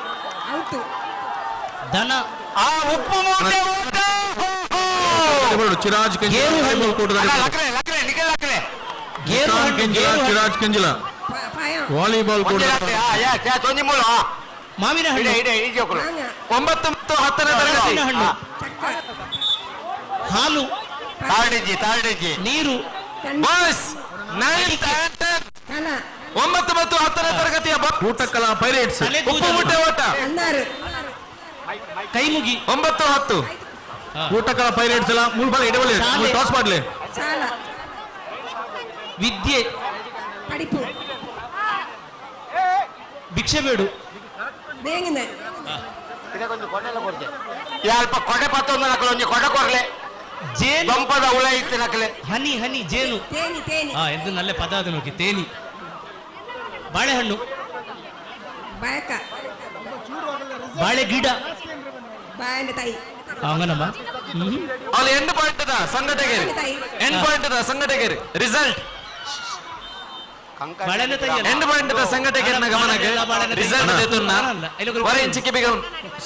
ದನ ಉಪ್ಪು ಚಿರಾಜ್ ಚಿರಾಜ್ ಕೆಂಜಿಲ ವಾಲಿಬಾಲ್ ಮಾವಿನ ಹಣ್ಣು 9 ಮತ್ತು 10ನೇ ತರಗತಿ ಹಣ್ಣು ಹಾಲು ತಾರ್ಡಿಜಿ ನೀರು 9 ಮತ್ತು 10ನೇ ತರಗತಿಯ ಕೂಟಕ್ಕಲ ಪೈರೇಟ್ಸ್ ಉಪ್ಪು ಮುಟ್ಟೆ ಓಟ ಕೈಮುಗಿ 9 10 ಕೂಟಕ್ಕಲ ಪೈರೇಟ್ಸ್ ಎಲ್ಲ ಮೂಲ್ಬಾಲ ಇಡಬಲ್ಲಿ ಟಾಸ್ ಮಾಡ್ಲಿ ವಿದ್ಯೆ படிப்பு ಭಿಕ್ಷೆ ಬೇಡು ಬೇಗನೆ ಸ್ವಲ್ಪ ಕೊಡೆ ಪತ್ತೊಂದು ನಕಲು ಒಂಜಿ ಕೊಡೆ ಕೊರ್ಲೆ ಜೇನು ಗೊಂಪದ ಹುಳ ಇತ್ತು ನಕಲೆ ಹನಿ ಹನಿ ಜೇನು ತೇನಿ ತೇನಿ ಎಂದು ನಲ್ಲೆ ಪದ ಅದು ನೋಕಿ ತೇನಿ ಬಾಳೆಹಣ್ಣು ಬಾಯಕ ಬಾಳೆ ಗಿಡ ಬಾಯನ ತಾಯಿ ಹಂಗನಮ್ಮ ಅಲ್ಲಿ ಎಂಡ್ ಪಾಯಿಂಟ್ ಅದ ಸಂಘಟಕೇರಿ ಎಂಡ್ ಪಾಯಿಂಟ್ ಅದ ಸಂಘಟಕೇರಿ ರಿಸಲ್ಟ್ ಬಾಳೆನ ತಾಯಿ ಎಂಡ್ ಪಾಯಿಂಟ್ ಅದ ಸಂಘಟಕೇರಿನ ಗಮನಕ್ಕೆ ರಿಸಲ್ಟ್ ದೇತುನ್ನ ವರೆನ್ ಚಿಕ್ಕಿ ಬಿಗ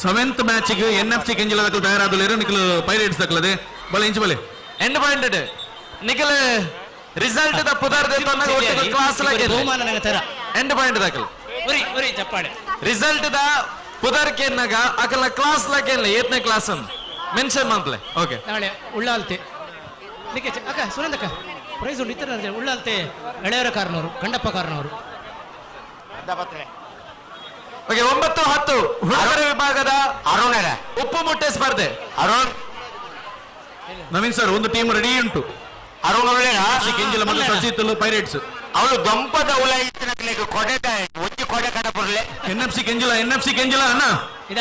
7th ಮ್ಯಾಚಿಗೆ ಎನ್ಎಫ್ಸಿ ಕೆಂಜಿಲ ದಕ್ಕಲು ತಯಾರಾದಲೇರು ನಿಖಲ್ ಪೈರೇಟ್ಸ್ ದಕ್ಕಲದೆ ಬಲೆ ಇಂಚು ಬಲೆ end point it Nikhil result the ಪುದರ್ ದೇತುನ್ನ ಒಟ್ಟಿಗೆ ಕ್ಲಾಸ್ ಲಾಗೆ ಬಹುಮಾನ ನಂಗೆ ತರ ಎಂಡ್ ಪಾಯಿಂಟ್ ದಕ್ಕಲ್ ಒರಿ ಒರಿ ಚಪ್ಪಾಳೆ ರಿಸಲ್ಟ್ ದ ಪುದರ್ ಕೆನ್ನಗ ಅಕಲ ಕ್ಲಾಸ್ ಲಾಗೆ 8ನೇ ಕ್ಲಾಸ್ ಅನ್ ಮೆನ್ಷನ್ ಮಾಡ್ಲೆ ಓಕೆ ನಾಳೆ ಉಳ್ಳಾಲ್ತೆ ನಿಕ್ಕೆ ಅಕ್ಕ ಸುನಂದಕ್ಕ ಪ್ರೈಸ್ ಉಂಟು ಇತರ ಉಳ್ಳಾಲ್ತೆ ಎಳೆಯರ ಕಾರನವರು ಕಂಡಪ್ಪ ಕಾರನವರು ಓಕೆ 9 10 ಹುಡುಗರ ವಿಭಾಗದ ಅರುಣರ ಉಪ್ಪು ಮುಟ್ಟೆ ಸ್ಪರ್ಧೆ ಅರುಣ್ ನವೀನ್ ಸರ್ ಒಂದು ಟೀಮ್ ರೆಡಿ ಉಂಟು ಅರುಣ್ ಕೆಂಜಿಲ ಮತ್ತು ಸಸಿತಲು ಪೈರೇಟ್ಸ್ ಅವಳು ದೊಂಪದ ಹುಳ ಇತ್ತು ನಕಲೆ ಕೊಡೆ ಒಂಜಿ ಕೊಡೆ ಕಡ ಬರಲೆ ಎನ್ಎಫ್ಸಿ ಕೆಂಜಿಲ ಅಣ್ಣ ಇದ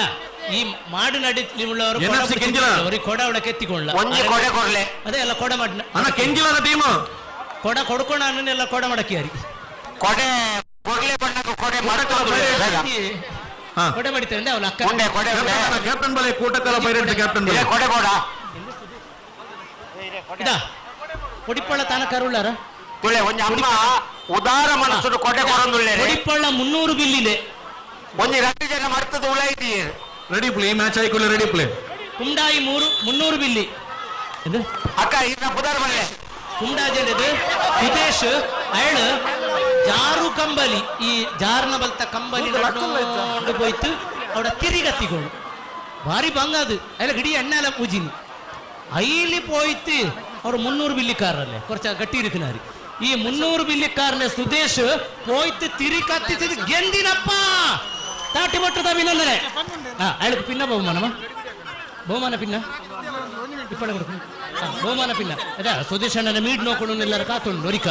ಈ ಮಾಡು ನಡಿಯುಳ್ಳವರು NFC ಕೆಂಜಿಲ ಅವರಿಗೆ ಕೊಡ ಅವಳಕ್ಕೆ ಎತ್ತಿಕೊಳ್ಳ ಒಂಜಿ ಕೊಡೆ ಕೊರ್ಲೆ ಅದೇ ಎಲ್ಲ ಕೊಡ ಮಾಡಿ ಅಣ್ಣ ಕೆಂಜಿಲನ ಟೀಮ್ ಕೊಡ ಕೊಡ್ಕೊಂಡು ಅನ್ನೆಲ್ಲ ಕೊಡ ಮಾಡಕ್ಕಿಯಾರಿ ಕೊಡೆ ಕೊಡ್ಲೆ ಬಣ್ಣಕ್ಕೆ ಕೊಡೆ ಕೊಡೆ ಮಾಡಿತಾರೆ ಅಂದ್ರೆ ಅವಳ ಅಕ್ಕ ಕ್ಯಾಪ್ಟನ್ ಬಲೆ ಕೂಟಕ್ಕಲ ಪೈರೇಟ್ಸ್ ಕ್ಯಾಪ್ಟನ್ ಬಲೆ ಕೊಡೆ ಕೊಡ ಇದ ಕೊಡಿಪಳ್ಳ ತಾನ ಕರುಳ್ಳಾರ ತುಳೆ ಒಂಜಿ ಅಮ್ಮ ಉದಾರ ಮನಸ್ಸು ಕೊಡೆ ಕೊರೊಂದುಳ್ಳೆ ಕೊಡಿಪಳ್ಳ 300 ಬಿಲ್ಲಿದೆ ಒಂಜಿ 2 ಜನ ಮರ್ತದ ಹುಳ ಐತಿ ರೆಡಿ ಪ್ಲೇ ಮ್ಯಾಚ್ ಆಯ್ಕೊಳ್ಳಿ ರೆಡಿ ಪ್ಲೇ ಕುಂಡಾಯಿ 300 ಬಿಲ್ಲಿ ಇದು ಅಕ್ಕ ಈಗ ಪುದಾರ್ ಬಲ್ಲೆ ಕುಂಡಾಜನದು ಸುದೇಶ್ ಅಯಳು ಜಾರು ಕಂಬಲಿ ಈ ಜಾರ್ನ ಬಲ್ತ ಕಂಬಲಿ ಹೋಯ್ತು ಅವಡ ತಿರಿಗತ್ತಿಗಳು ಭಾರಿ ಬಂಗಾದು ಅಲ್ಲ ಗಿಡಿ ಎಣ್ಣೆಲ್ಲ ಪೂಜಿನಿ ಐಲಿ ಪೋಯ್ತು ಅವ್ರು 300 ಬಿಲ್ಲಿಕಾರಲ್ಲೇ ಕೊರ್ಚ ಗಟ್ಟಿ ಇರುಕಿನಾರಿ ಈ 300 ಬಿಲ್ಲಿಕಾರನೆ ಸುದೇಶ್ ಪೋಯ್ತು ತಿರಿ ಕತ್ತಿಸಿದ ಗೆಂದಿನಪ್ಪ ತಾಟಿ ಮಟ್ಟದ ಅಭಿನಂದನೆ ಅಳಕ್ಕೆ ಪಿನ್ನ ಬಹುಮಾನಮ್ಮ ಬಹುಮಾನ ಪಿನ್ನ ಇಪ್ಪಳ ಕೊಡು ಬಹುಮಾನ ಪಿನ್ನ ಅದ ಸ್ವದೇಶ್ ಅಣ್ಣನ ಮೀಡ್ ನೋಕೊಂಡು ಎಲ್ಲರ ಕಾತುಂಡು ಒರಿಕ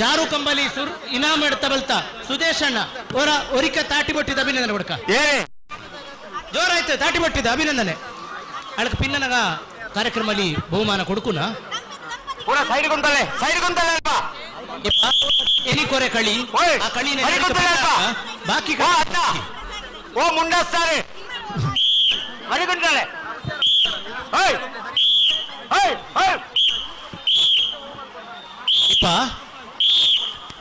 ಜಾರು ಕಂಬಲಿ ಸುರ್ ಇನಾಮ್ ಎಡ್ತ ಬಲ್ತ ಸುದೇಶ್ ಅಣ್ಣ ಅವರ ಒರಿಕ ತಾಟಿ ಬಟ್ಟಿದ ಅಭಿನಂದನೆ ಕೊಡ್ಕ ಜೋರಾಯ್ತು ತಾಟಿ ಬಟ್ಟಿದ ಅಭಿನಂದನೆ ಅಳಕ ಪಿನ್ನನಗ ಕಾರ್ಯಕ್ರಮದಲ್ಲಿ ಬಹುಮಾನ ಕೊಡುಕುನ ಎನಿ ಕೊರೆ ಕಳಿ ಆ ಕಳಿನ ಬಾಕಿ ಓ ಮುಂಡಸ್ತಾರೆ ಮರಿಗುಂಡಲೆ ಇಪ್ಪ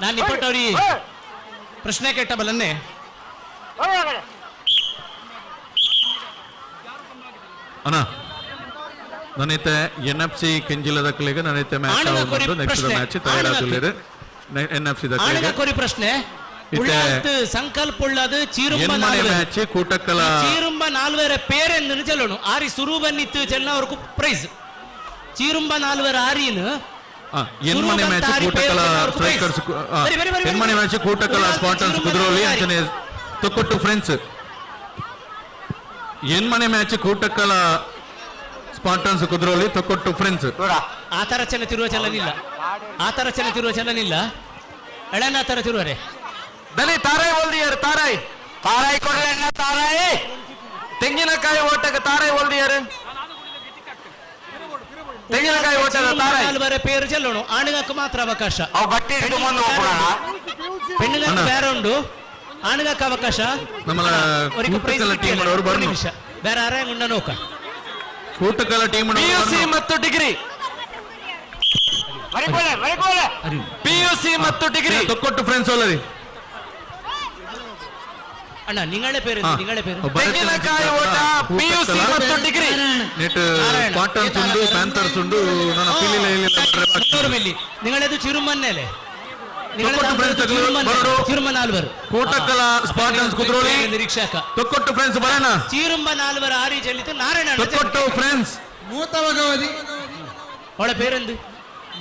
ನಾನು ನಿಪ್ಪಟ್ಟವ್ರಿ ಪ್ರಶ್ನೆ ಕೇಟ ಬಲನ್ನೇ ಅಣ್ಣ ನನ್ನೈತೆ NFC ಕೆಂಜಿಲದ ಕಲೆಗೆ ನನ್ನೈತೆ ಮ್ಯಾಚ್ ಆಗುವುದು ನೆಕ್ಸ್ಟ್ ಮ್ಯಾಚ್ ತಯಾರಾಗಲಿದೆ NFC ಆಣಗ ಕೊರಿ ಪ್ರಶ್ನೆ ಉಳ್ಳಾತ್ ಸಂಕಲ್ಪ ಉಳ್ಳದು ಚೀರುಂಬ ಮ್ಯಾಚ್ ಕೂಟಕ್ಕಲ ಚೀರುಂಬ ನಾಲ್ವರ ಪೇರೆಂದು ಚೆಲ್ಲೋಣ ಆರಿ ಸುರು ಬನ್ನಿತ್ತು ಚೆಲ್ಲವರ್ಗೂ ಪ್ರೈಸ್ ಚೀರುಂಬ ನಾಲ್ವರ ಆರಿನು ಎನ್ಮನೆ ಮ್ಯಾಚ್ ಕೂಟಕ್ಕಲ ಸ್ಟ್ರೈಕರ್ಸ್ ಎನ್ಮನೆ ಮ್ಯಾಚ್ ಕೂಟಕ್ಕಲ ಸ್ಪಾಟನ್ಸ್ ಕುದ್ರೋಲಿ ಅಂಚನೆ ತೊಕ್ಕೊಟ್ಟು ಫ್ರೆಂಡ್ಸ್ ಎನ್ಮನೆ match ಕೂಟಕ್ಕಲ spartans Kudroli Thokkottu friends ಆತರ ಚೆನ್ನ ತಿರುವ ಚೆಲ್ಲನಿಲ್ಲ ಆತರ ಚೆನ್ನ ತಿರುವ ಚೆಲ್ಲನಿಲ್ಲ ಎಳನ ಆತರ ತಿರುವರೆ ದನಿ ತಾರಾಯಿ ಒಲ್ದಿಯಾರು ತಾರಾಯಿ ತಾರಾಯಿ ಕೊಡ್ಲ ತಾರಾಯಿ ತೆಂಗಿನಕಾಯಿ ಓಟಕ್ಕೆ ತಾರಾಯಿ ಒಲ್ದಿಯಾರು ತೆಂಗಿನಕಾಯಿ ಓಟದ ತಾರಾಯಿ ನಾಲ್ವರ ಪೇರು ಚೆಲ್ಲೋಣ ಆಣಗಕ್ಕೆ ಮಾತ್ರ ಅವಕಾಶ ಹೆಣ್ಣುಗಕ್ಕೆ ಬೇರೆ ಉಂಡು ಆಣಗಕ್ಕೆ ಅವಕಾಶ ನಿಮಿಷ ಬೇರೆ ಆರಾಯ ಉಂಡ ನೋಕ ಕೂಟಕ್ಕಲ ಟೀಮ್ PUC ಮತ್ತು ಡಿಗ್ರಿ PUC ಮತ್ತು ಡಿಗ್ರಿ ತೊಕ್ಕೊಟ್ಟು ಫ್ರೆಂಡ್ಸ್ ಅಲ್ಲರಿ ಅಣ್ಣ ನಿಂಗಳೇ ಪೇರು ನಿಂಗಳೇ ಪೇರು ತೆಂಗಿನಕಾಯಿ ಓಟ PUC ಮತ್ತು ಡಿಗ್ರಿ ನೆಟ್ ಸ್ಪಾಟನ್ಸ್ ಉಂಡು ಪ್ಯಾಂಥರ್ಸ್ ಉಂಡು ನನ್ನ ಪಿಲಿಲ ಮಿಲ್ಲಿ ನಿಗಳದು ಚಿರುಮನ್ನೆಲೆ ಚಿರುಮ ನಾಲ್ವರು ಕೂಟಕ್ಕಲ ಸ್ಪಾಟನ್ಸ್ ಕುದ್ರೋಲಿ ನಿರೀಕ್ಷಕ ತೊಕ್ಕೊಟ್ಟು ಫ್ರೆಂಡ್ಸ್ ಬರೋಣ ಚೀರುಂಬ ನಾಲ್ವರ ಆರಿ ಚೆಲ್ಲಿತು ನಾರಾಯಣ ತೊಕ್ಕೊಟ್ಟು ಫ್ರೆಂಡ್ಸ್ ಮೂತ ಭಗವತಿ ಅವಳ ಪೇರೆಂದು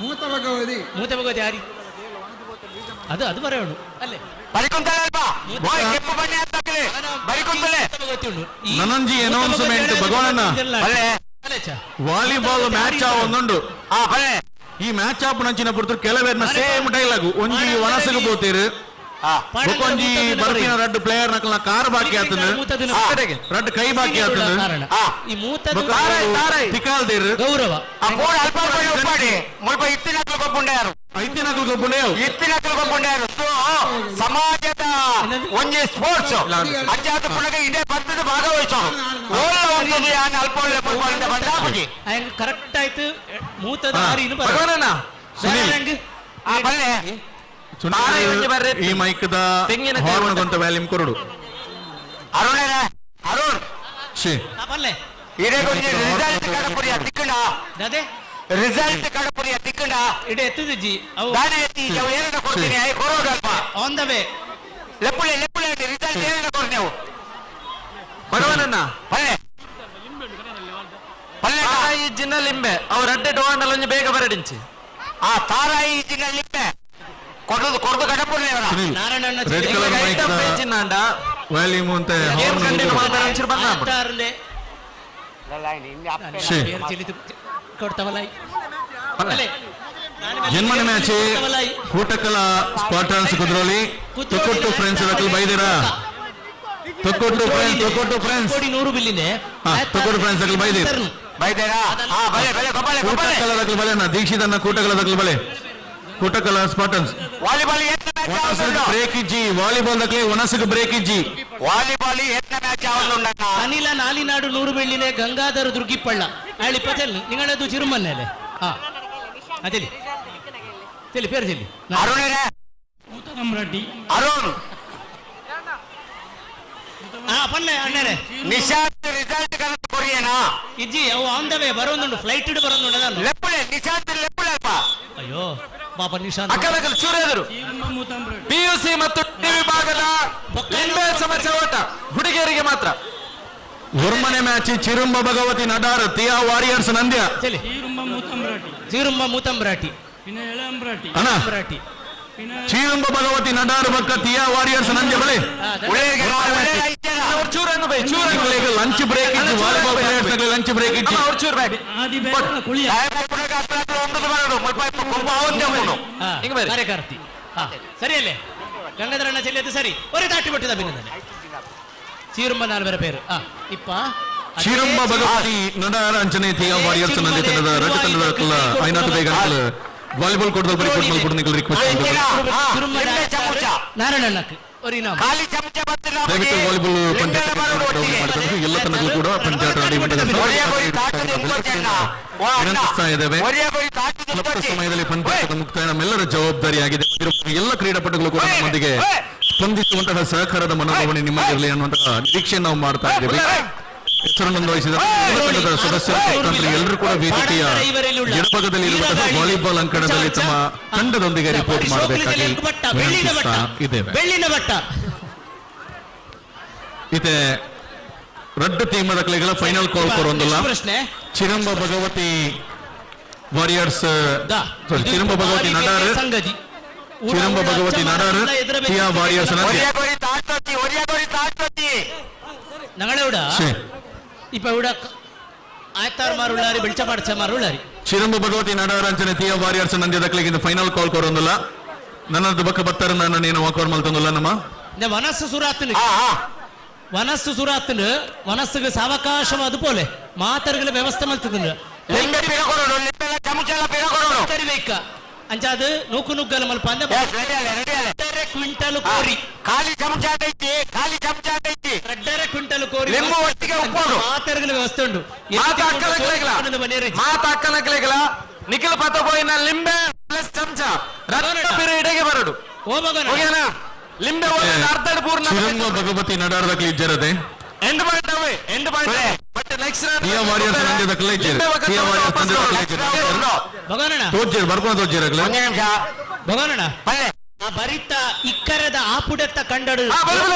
ಮೂತ ಭಗವತಿ ಮೂತ ಭಗವತಿ ಆರಿ ಅದು ಅದು ಬರೋಣ ಅಲ್ಲೇ ನನಂಜಿ ಅನೌನ್ಸ್ಮೆಂಟ್ ಭಗವಾನಣ್ಣ ವಾಲಿಬಾಲ್ ಮ್ಯಾಚ್ ಒಂದುಂಡು ಈ ಮ್ಯಾಚ್ ಆಪ್ ನಂಚಿನ ಪುರ್ತರು ಕೆಲವೇರ್ನ ಸೇಮ್ ಡೈಲಾಗ್ ಒಂಜಿ ವನಸಗ ಬೋತೀರು ಒಂಜಿ ಬರ್ಪಿನ ರೆಡ್ ಪ್ಲೇಯರ್ ನಕಲ್ನ ಕಾರ್ ಬಾಕಿ ಆತನು ರೆಡ್ ಕೈ ಬಾಕಿ ಆತನು ತಿಕಾಲ್ದಿರು ಗೌರವ ಸಮಾಜದ ಒಂಜಿ ಸ್ಪೋರ್ಟ್ಸ್ ಅಂಚಾದ ಪುನಗ ಇದೇ ಬರ್ತದ ಭಾಗವಹಿಸೋಣ ಕರೆಕ್ಟ್ ಆಯ್ತು ಮೂತದ ಆರಿನು ಈ ಮೈಕ್ದ ಹಾರ್ನ್ ಗೊಂತ ವ್ಯಾಲ್ಯೂಮ್ ಕೊರಡು ಅರುಣ ಅರುಣ್ ರಿಸಲ್ಟ್ ಕಡಪುರಿಯ ತಿಕ್ಕಂಡ ರಿಸಲ್ಟ್ ಕಡಪುರಿಯ ತಿಕ್ಕಂಡ ಇಡೆ ಎತ್ತುದಿಜ್ಜಿ ದಾನೆ ಎತ್ತಿ ಏನನ್ನ ಕೊಡ್ತೀನಿ ಕೊರೋಡಲ್ಪ ಆನ್ ದ ವೇ ಲೆಪ್ಪುಳೆ ಲೆಪ್ಪುಳೆ ರಿಸಲ್ಟ್ ಏನನ್ನ ಕೊಡ್ ನೀವು ಭಗವಾನಣ್ಣ ಪಲ್ಲೆ ಪಲ್ಲೆ ತಾರಾಯಿ ಜಿನ್ನ ಲಿಂಬೆ ಅವ್ರ ಅಡ್ಡೆ ಡೋಂಡಲ್ ಒಂಜಿ ಬೇಗ ಬರಡಿಂಚಿ ಆ ತಾರಾಯಿ ಜಿನ್ನ ಲಿಂಬೆ ಕೊಡದು ಕೊಡದು ಕಡಪುರಿ ನಾರಾಯಣ ರೆಡ್ ಕಲರ್ ಮೈಕ್ ಚಿನ್ನಾಂಡ ವ್ಯಾಲ್ಯೂಮ್ ಅಂತ ಗೇಮ್ ಕಂಟಿನ್ಯೂ ಮಾಡ್ತಾರೆ ಬಂದ ಕೊಡ್ತಾವಲ್ಲ ಜನ್ಮನ match ಕೂಟಕ್ಕಲ spartans Kudroli Thokkottu friends ಅದಕ್ಕೆ ಬೈದಿರಾ ತೊಕ್ಕೊಟ್ಟು ಫ್ರೆಂಡ್ಸ್ 100 ಬಿಲ್ಲಿದೆ ತೊಕ್ಕೊಟ್ಟು ಫ್ರೆಂಡ್ಸ್ ಅದಕ್ಕೆ ಬೈದಿರಾ ಕೂಟಕ್ಕಲ ಬಲೆ ದೀಕ್ಷಿತನ್ನ ಕೂಟಕ್ಕಲ ಬಲೆ ಕೂಟಕ್ಕಲ ಸ್ಪಾಟನ್ಸ್ ವಾಲಿಬಾಲ್ ಬ್ರೇಕ್ ಇಜ್ಜಿ ವಾಲಿಬಾಲ್ ದಕ್ಕೆ ಒನಸಿಗೆ ಬ್ರೇಕ್ ಇಜ್ಜಿ ವಾಲಿಬಾಲ್ ಎತ್ತ ಮ್ಯಾಚ್ ಆವಲ್ಲುಂಡಕ್ಕ ಅನಿಲ ನಾಲಿನಾಡು 100 ಬೆಳ್ಳಿಲೆ ಗಂಗಾಧರ ದುರ್ಗಿಪ್ಪಳ್ಳ ಆಳಿ ಪಚಲ್ ನಿಗಳದು ಚಿರುಮನ್ನೆಲೆ ಹಾ ಅದೇಲಿ ತೆಲಿ ಪೇರು ತೆಲಿ ಅರುಣರೇ ಅರುಣ್ ಹಾ ಪನ್ನೆ ಅಣ್ಣರೇ ನಿಶಾಂತ್ ರಿಸಲ್ಟ್ ಕರೆಕ್ಟ್ ಕೊರಿಯೇನಾ ಇಜ್ಜಿ ಅವು ಆನ್ ದ ವೇ ಬರೋದುಂಡು ಫ್ಲೈಟ್ ಇಡ್ ಬರೋದುಂಡು ನಾನು ಲೆಪ್ಪಳೆ ನಿಶಾಂತ್ ಲೆಪ್ಪಳೆ ಅಪ್ಪ ಅಯ್ಯೋ ಪಾಪ ನಿಶಾಂತ್ ಅಕ್ಕಲಕಲ್ ಚೂರೆದರು PUC ಮತ್ತು ಟಿ ವಿಭಾಗದ ಲಿಂಬೆ ಸಮಸ್ಯೆ ಓಟ ಹುಡುಗಿಯರಿಗೆ ಮಾತ್ರ ಹೊರಮನೆ ಮ್ಯಾಚ್ ಚಿರುಂಬ ಭಗವತಿ ನಡಾರ್ ತಿಯಾ ವಾರಿಯರ್ಸ್ ನಂದ್ಯ ಚೀರುಂಬ ಮೂತಂಬ್ರಾಟಿ ಅಣ್ಣ ಚೀರಂಬ ಭಗವತಿ ನಡಾರು ಬಕ್ಕ ತಿಯಾ ವಾರಿಯರ್ಸ್ ನಂಜೆ ಬಳಿ ಲಂಚ್ ಬ್ರೇಕ್ ಇತ್ತು ವಾಲಿಬಾಲ್ ಪ್ಲೇಯರ್ಸ್ ಲಂಚ್ ಬ್ರೇಕ್ ಇತ್ತು ಕಾರ್ಯಕರ್ತಿ ಸರಿಯಲ್ಲೇ ಗಂಗಾಧರಣ್ಣ ಚೆಲ್ಲಿಯದು ಸರಿ ಒರೇ ದಾಟಿ ಬಿಟ್ಟಿದ ಅಭಿನಂದನೆ ಚೀರುಂಬ ನಾಲ್ವರ ಪೇರು ಇಪ್ಪ ಚೀರಂಬ ಭಗವತಿ ನಡಾರ ಅಂಚನೆ ತಿಯಾ ವಾರಿಯರ್ಸ್ ನಂಜೆ ತಂಡದ ರಜ ತಂಡದ ಕಲ್ಲ ಐನಾತು ಬೇಗ ವಾಲಿಬಾಲ್ ಕೊಡದಲ್ ಬರಿ ಕೊಡ್ ಮಲ್ಪುಡು ನಿಕಲ್ ರಿಕ್ವೆಸ್ಟ್ ನಾರಾಯಣಣ್ಣಕ್ಕೆ ಒರಿ ನಾವು ದಯವಿಟ್ಟು ವಾಲಿಬಾಲ್ ಪಂಚಾಯತ್ ಮಾಡ್ತಾರೆ ಎಲ್ಲ ತಂಡಗಳು ಕೂಡ ಪಂಚಾಯತ್ ಆಡಿ ವಿನಂತಿಸ್ತಾ ಇದ್ದೇವೆ ಸ್ವಲ್ಪ ಸಮಯದಲ್ಲಿ ಪಂಚಾಯತ್ ಮುಕ್ತಾಯ ನಮ್ಮೆಲ್ಲರ ಜವಾಬ್ದಾರಿಯಾಗಿದೆ ಎಲ್ಲ ಕ್ರೀಡಾಪಟುಗಳು ಕೂಡ ನಮ್ಮೊಂದಿಗೆ ಸ್ಪಂದಿಸುವಂತಹ ಸಹಕಾರದ ಮನೋಭಾವನೆ ನಿಮ್ಮಲ್ಲಿರಲಿ ಅನ್ನುವಂತಹ ನಿರೀಕ್ಷೆ ನಾವು ಮಾಡ್ತಾ ಇದ್ದೇವೆ ಹೆಸರನ್ನು ವಹಿಸಿದ ಸದಸ್ಯರು ಎಲ್ಲರೂ ಕೂಡ ವೇದಿಕೆಯ ಎಡಭಾಗದಲ್ಲಿ ಇರುವಂತಹ ವಾಲಿಬಾಲ್ ಅಂಕಣದಲ್ಲಿ ತಮ್ಮ ತಂಡದೊಂದಿಗೆ ರಿಪೋರ್ಟ್ ಮಾಡಬೇಕಾಗಿ ವಿನಂತಿಸ್ತಾ ಇದ್ದೇವೆ. ಇದೇ ರೆಡ್ ಟೀಮದ ಕ್ಲೆಗಳ ಫೈನಲ್ ಕಾಲ್ ಕೊರೊಂದಿಲ್ಲ ಚಿರಂಬ ಭಗವತಿ ವಾರಿಯರ್ಸ್ ಚಿರಂಬ ಭಗವತಿ ನಡಾರ್ ಚಿರಂಬ ಭಗವತಿ ನಡಾರ್ ಟಿಯಾ ವಾರಿಯರ್ಸ್ ഞങ്ങളെവിടെ ഇപ്പൊ ഇവിടെ ആയത്താർമാരുള്ളാര് വെളിച്ചപ്പാടച്ചമാരുള്ളാര് ಚಿರಂಬ ಭಗವತಿ ನಡಾರಂಚನೆ ಟಿಯಾ ವಾರಿಯರ್ಸ್ ನಂದ್ಯದಕ್ಲಿಗಿಂದ ಫೈನಲ್ ಕಾಲ್ ಕೊರೊಂದಿಲ್ಲ ನನ್ನದು ಬಕ್ಕ ಬತ್ತರ ನಾನು ನೀನು ವಾಕೋರ್ ಮಲ್ತೊಂದಿಲ್ಲ ನಮ್ಮ ವನಸ್ಸು ಸುರಾത്തിന് ವನಸ್ಸಿಗೆ ಸಾವಕಾಶം അതുപോലെ ಮಾತರ್ಗಳ ವ್ಯವಸ್ಥೆ ಮಾಡ್ತಿದ್ರು ಅಂಚಾದು ನೂಕು ನುಗ್ಗಲ ಮಲ್ಪ ಕ್ವಿಂಟಲ್ ಕೋರಿ ಖಾಲಿ ಚಮಚ ಐತಿ ಖಾಲಿ ಚಮಚ ಐತಿ 2.5 ಕ್ವಿಂಟಲ್ ಕೋರಿ ಲಿಂಬು ಒಟ್ಟಿಗೆ ಉಪ್ಪೋಡು ಮಾತರ್ಗಳ ವ್ಯವಸ್ಥೆ ಉಂಟು ಮಾತಾಕಲಕ್ಲೆಗಲ ನಿಖಿಲ್ ಪತಬೋಯಿನ ಲಿಂಬೆ ಪ್ಲಸ್ ಚಮಚ ರತ್ತ ಪಿರಿಯಡ್ಗೆ ಬರಡು ಓಕೆನಾ ಲಿಂಬೆ ಅರ್ಧ ಪೂರ್ಣ ಚಿರಂಬ ಭಗವತಿ ನಡಾರದಕ್ಲಿ ಇಜ್ಜರದೆ ಎಂಡ್ ಪಾಯಿಂಟ್ ಅವೇ end point but next Tiya warriors ನಂದ್ಯದಕ್ಲೆ ಇಜ್ಜರ ಟಿಯಾ ವಾರಿಯರ್ಸ್ ನಂದ್ಯದಕ್ಲೆ ಇಜ್ಜರ ಭಗವನಣ್ಣ ತೋಜ್ಜರ ಬರ್ಕೊಂಡು ತೋಜ್ಜರಕ್ಲೆ ಭಗವನಣ್ಣ ಬರಿತ ಇಕ್ಕರದ ಆಪುಡೆತ್ತ ಕಂಡಡು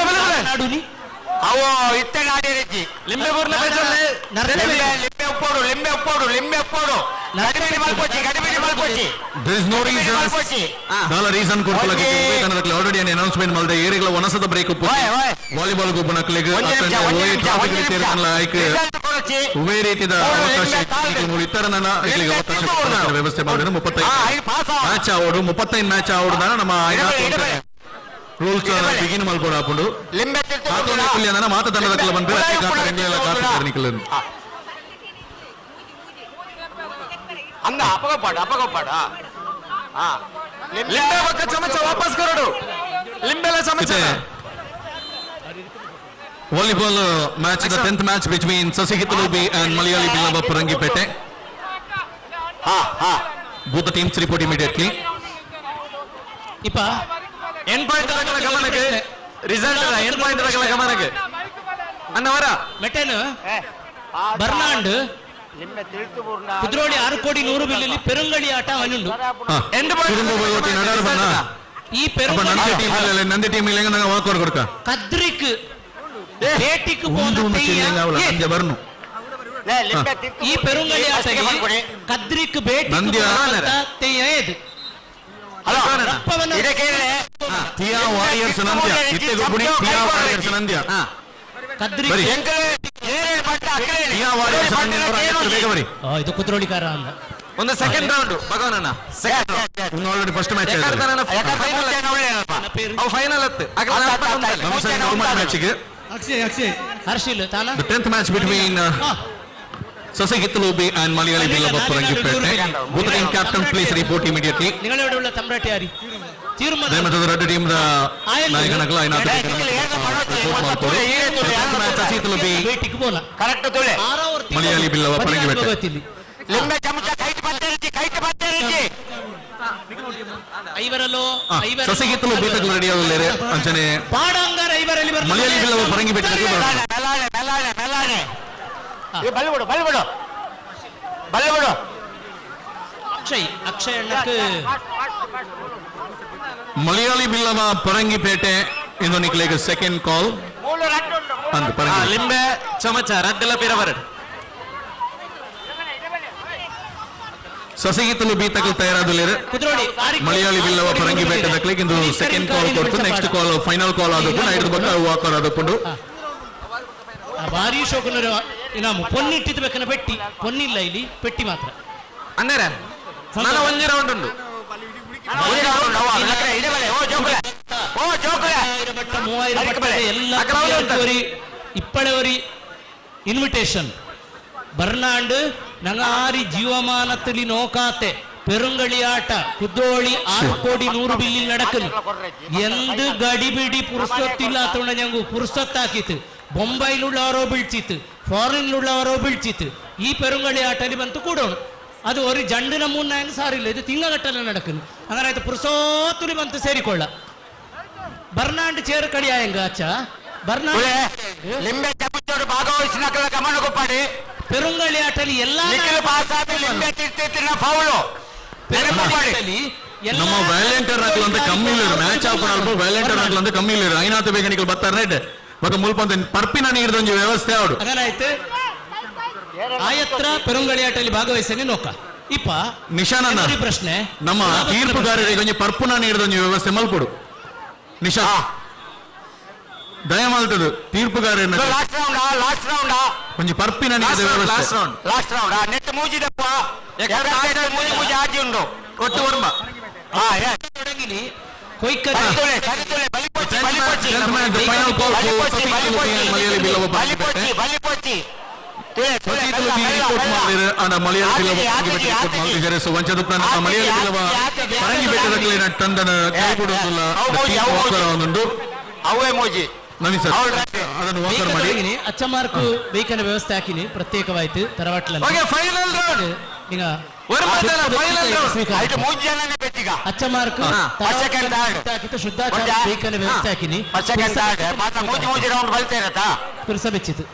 ನಾಡುನಿ ಅವು ಇತ್ತೆ ನಾಡಿ ರೀತಿ ಲಿಂಬೆ ಪೂರ್ಣ ಬೆಚ್ಚಲೆ ಲಿಂಬೆ ಉಪ್ಪೋಡು ಲಿಂಬೆ ಉಪ್ಪೋಡು ಲಿಂಬೆ ಉಪ್ಪೋಡು ಗಡಿಬಿಡಿ ಮಲ್ಪೋಚಿ there is no reason ದಾಲ ರೀಸನ್ ಕೊಡ್ಲಕ್ಕೆ ಬೇಕನ್ನದಕ್ಕೆ ಆಲ್ರೆಡಿ ಅನ್ ಅನೌನ್ಸ್ಮೆಂಟ್ ಮಾಡಿದೆ ಏರಿಗಳ ವನಸದ ಬ್ರೇಕ್ ಉಪ್ಪು ವಾಲಿಬಾಲ್ ಗೂ ಬನಕ್ಲೆಗೆ ಅತಂಡ ಓಯ್ ಟ್ರಾಫಿಕ್ ರಿಪೇರ್ ಲೈಕ್ ಉವೇ ರೀತಿದ ಅವಕಾಶ ಇತರ ನನ್ನ ಇಲ್ಲಿಗೆ ಅವಕಾಶ ವ್ಯವಸ್ಥೆ ಮಾಡಿದ್ರೆ 35 ಮ್ಯಾಚ್ ಆವೋಡು 35 ಮ್ಯಾಚ್ ಆವೋಡು ನಮ್ಮ ರೂಲ್ಸ್ ಬಿಗಿನ್ ಮಾಡ್ಕೊಂಡು ಹಾಕೊಂಡು ಲಿಂಬೆ ಮಾತದಂಡದಕ್ಕೆ ಬಂದ್ರೆ ಕಾತನಿಕಲ್ ಅಂದ ಅಪಗೋಪಾಡ ಲಿಂಬೆ ಬಕ್ಕ ಚಮಚ ವಾಪಸ್ ಕೊರಡು ಲಿಂಬೆಲ ಚಮಚ volleyball match the 10th match between ಸಸಿಹಿತಲುಬಿ and Malayali Billava Parangipete both teams report immediately ಇಪ್ಪ ಎಂಡ್ ಪಾಯಿಂಟ್ ಗಮನಕ್ಕೆ ರಿಸಲ್ಟ್ ಎಂಡ್ ಪಾಯಿಂಟ್ ಗಮನಕ್ಕೆ ಅನ್ನವರ ಮೆಟೆನ್ ಬರ್ನಾಂಡ್ ಕುದ್ರೋಳಿ 6 ಕೋಟಿ 100 ಬಿಲ್ಲಲ್ಲಿ ಪೆರುಂಗಳಿ ಆಟ ಅವನುಂಡು ಈ ಪೆರುಂಗಳಿ ನಂದಿ ಟೀಮ್ ಇಲ್ಲ ನಂಗೆ ವಾಕೋರ್ ಕೊಡ್ಕ ಕದ್ರಿಕ್ ಬೇಟಿಕ್ ಬರ್ನು ಈ ಪೆರುಂಗಳಿ ಆಟಗೆ ಕದ್ರಿಕ್ ಬೇಟಿಕ್ ತೆಯ್ಯದು ಟಿಯಾ ವಾರಿಯರ್ಸ್ ನಂದ್ಯ ಇತ್ತೆಗೊಬ್ಬಡಿ ಟಿಯಾ ವಾರಿಯರ್ಸ್ ನಂದ್ಯ ಕದ್ರಿಕ್ ಟಿಯಾ ವಾರಿಯರ್ಸ್ ನಂದ್ಯ ಬೇಗ ಬರಿ ಇದು ಕುದ್ರೋಳಿಕಾರ ಅಂತ ಒಂದು ಸೆಕೆಂಡ್ ರೌಂಡ್ ಭಗವನಣ್ಣ ಸೆಕೆಂಡ್ ರೌಂಡ್ ಇನ್ನು ಆಲ್ರೆಡಿ ಫಸ್ಟ್ ಮ್ಯಾಚ್ ಆಗಿದೆ ಫೈನಲ್ ಅತ್ತು ಮ್ಯಾಚ್ಗೆ ಅಕ್ಷಯ್ ಹರ್ಷಿಲ್ ತಾನ the 10th match between ಸಸಿಹಿತಲುಬಿ and Malayali Billava Parangipete both team captain please report immediately നിങ്ങളെവിടെയുള്ള തമ്പ്രാട്ടിയാരി ದಯಮಾಡಿ ರೆಡ್ ಟೀಮ್ ದ ನಾಯಕನಗಳ ಐನಾತು ಸಸಿಹಿತಲುಬಿ ಕರೆಕ್ಟ್ ತೊಳೆ ಮಲಯಾಳಿ ಬಿಲ್ಲವ ಪರಂಗಿಪೇಟೆ ಲಿಂಬೆ ಚಮಚ ಕೈಟ್ ಬತ್ತೆ ರೀತಿ ಐವರಲ್ಲೋ ಸಸಿಹಿತಲು ಬೀತಗಳು ರೆಡಿ ಆಗಲಿದ್ದಾರೆ ಅಂಚನೆ ಪಾಡಂಗರ ಐವರಲ್ಲಿ ಮಲಯಾಳಿ ಬಿಲ್ಲವ ಪರಂಗಿಪೇಟೆ ಮೆಲ್ಲಾನೆ ಬಲ್ಬಿಡು ಅಕ್ಷಯ್ ಅಣ್ಣಕ್ಕೆ ಮಲಯಾಳಿ ಬಿಲ್ಲವ ಪರಂಗಿಪೇಟೆ ಇಂದು ನಿಕ್ಲೆಗೆ ಸೆಕೆಂಡ್ ಕಾಲ್ ಅಂದು ಪರಂಗಿ ಲಿಂಬೆ ಚಮಚ ರಡ್ಡೆಲ್ಲ ಪಿರವರಡ್ ಸೊಸಗಿತ್ತಲು ಬೀತಕಲ್ ತಯಾರಾದಲ್ಲಿರು ಮಲಯಾಳಿ ಬಿಲ್ಲವ ಪರಂಗಿ ಬೇಟದಕ್ಲಿಗೆ ಇಂದು ಸೆಕೆಂಡ್ ಕಾಲ್ ಕೊಡ್ತು ನೆಕ್ಸ್ಟ್ ಕಾಲ್ ಫೈನಲ್ ಕಾಲ್ ಆದಪ್ಪು ಐದು ಬಕ್ಕ ವಾಕರ್ ಆದಪ್ಪುಂಡು ಭಾರಿ ಶೋಕನರು ನಾವು ಪೊನ್ನಿಟ್ಟಿದ್ದು ಬೇಕನ್ನ ಪೆಟ್ಟಿ ಪೊನ್ನಿಲ್ಲ ಇಲ್ಲಿ ಪೆಟ್ಟಿ ಮಾತ್ರ ಅನ್ನರ ನನ್ನ ಒಂಜಿ ರೌಂಡ್ ಉಂಡು ഇപ്പഴൊരു ഇൻവിറ്റേഷൻ ബർണാണ്ട് ഞങ്ങാരി ജീവമാനത്തിൽ നോക്കാത്തെ പെരുങ്കളിയാട്ട കുദ്ദോളി 6 കോടി 100 ബില്ലിൽ നടക്കുന്നു എന്ത് ഗടിപിടി പുറസ്തൊത്തില്ലാത്തോണ്ട് ഞങ്ങൾ പുറസ്തൊത്താക്കിത്ത് ബൊംബൈയിലുള്ളവരോ വിളിച്ചിത്ത് ഫോറിനിലുള്ളവരോ വിളിച്ചിത്ത് ഈ പെരുങ്കളിയാട്ടൽ ಬಂತು ಕೂಡೋಣ ಅದು ഒരു ಜಂಡಿನ ಮುನ್ನ ಸಾರಿಲ್ಲ ಇದು ತಿಂಗಗಟ್ಟಲೆ നടക്കുന്നു അങ്ങനെ പുറസോത്തുಲಿ ಬಂತು ಸೇರಿಕೊಳ್ಳ ಬರ್ನಾಂಡ್ ಚೇರ್ ಕಡಿಯಾಯಂಗ ಅಚ್ಚ ಬರ್ನಾಂಡ್ ಲಿಂಬೆ ಚಮಚೋಡು ಭಾಗವಹಿಸಿನಕಲ ಗಮನ ಕೊಪ್ಪಡಿ ಪೆರುಂಗಳಿಯಾಟಲಿ ಎಲ್ಲಾ ನಿಖಿಲ್ ಪಾಸಾದಿ ಲಿಂಬೆ ತಿರ್ತಿನ ಫೌಲು ನಮ್ಮ ವ್ಯಾಲೆಂಟರ್ ಹಾಕಲು ಅಂತ ಕಮ್ಮಿ ಇಲ್ಲ ಮ್ಯಾಚ್ ಆಪನಲ್ಪ ವ್ಯಾಲೆಂಟರ್ ಹಾಕಲು ಅಂತ ಕಮ್ಮಿ ಇಲ್ಲ ಐನಾತ ಬೇಗನಿಕಲ್ ಬರ್ತಾರೆ ರೈಟ್ ಬಕ ಮುಲ್ಪಂತ ಪರ್ಪಿನ ನೀಡಿದೊಂದು ವ್ಯವಸ್ಥೆ ಅವಡು ಅದನ್ನಾಯ್ತು ಆಯತ್ರ ಪೆರುಂಗಳಿಯಾಟಲಿ ಭಾಗವಹಿಸನೆ ನೋಕ ಇಪ್ಪ ನಿಶಾನನ್ನ ಪ್ರಶ್ನೆ ನಮ್ಮ ತೀರ್ಪುಗಾರರಿಗೆ ಕೊಂಚ ಪರ್ಪುನ ನೀಡಿದೊಂದು ವ್ಯವಸ್ಥೆ ಮಲ್ಪಡು ನಿಶಾ ದಯಮಾಲ್ತದು ತೀರ್ಪುಗಾರನ ಲಾಸ್ಟ್ ರೌಂಡ್ ಕೊಂಚ ಪರ್ಪಿನ ನೀಡಿದ ವ್ಯವಸ್ಥೆ ಲಾಸ್ಟ್ ರೌಂಡ್ ನೆಟ್ ಮೂಜಿದಪ್ಪ ಮೂಜಿ ಆಜಿ ಉಂಡು ಒಟ್ಟು ವರ್ಮ ಅವೇ ಮೋಜಿ ಅಚ್ಚಮಾರ್ಕು ಬೇಕನ ವ್ಯವಸ್ಥೆ ಹಾಕಿನಿ ಪ್ರತ್ಯೇಕವಾಯ್ತು ತರವಾಟ್ಲ ಅಚ್ಚಮಾರ್ಕು ಶುದ್ಧಾಚಾರ ಬೇಕನ ವ್ಯವಸ್ಥೆ ಹಾಕಿನಿ ಪುರುಸಬೆಚ್ಚಿತು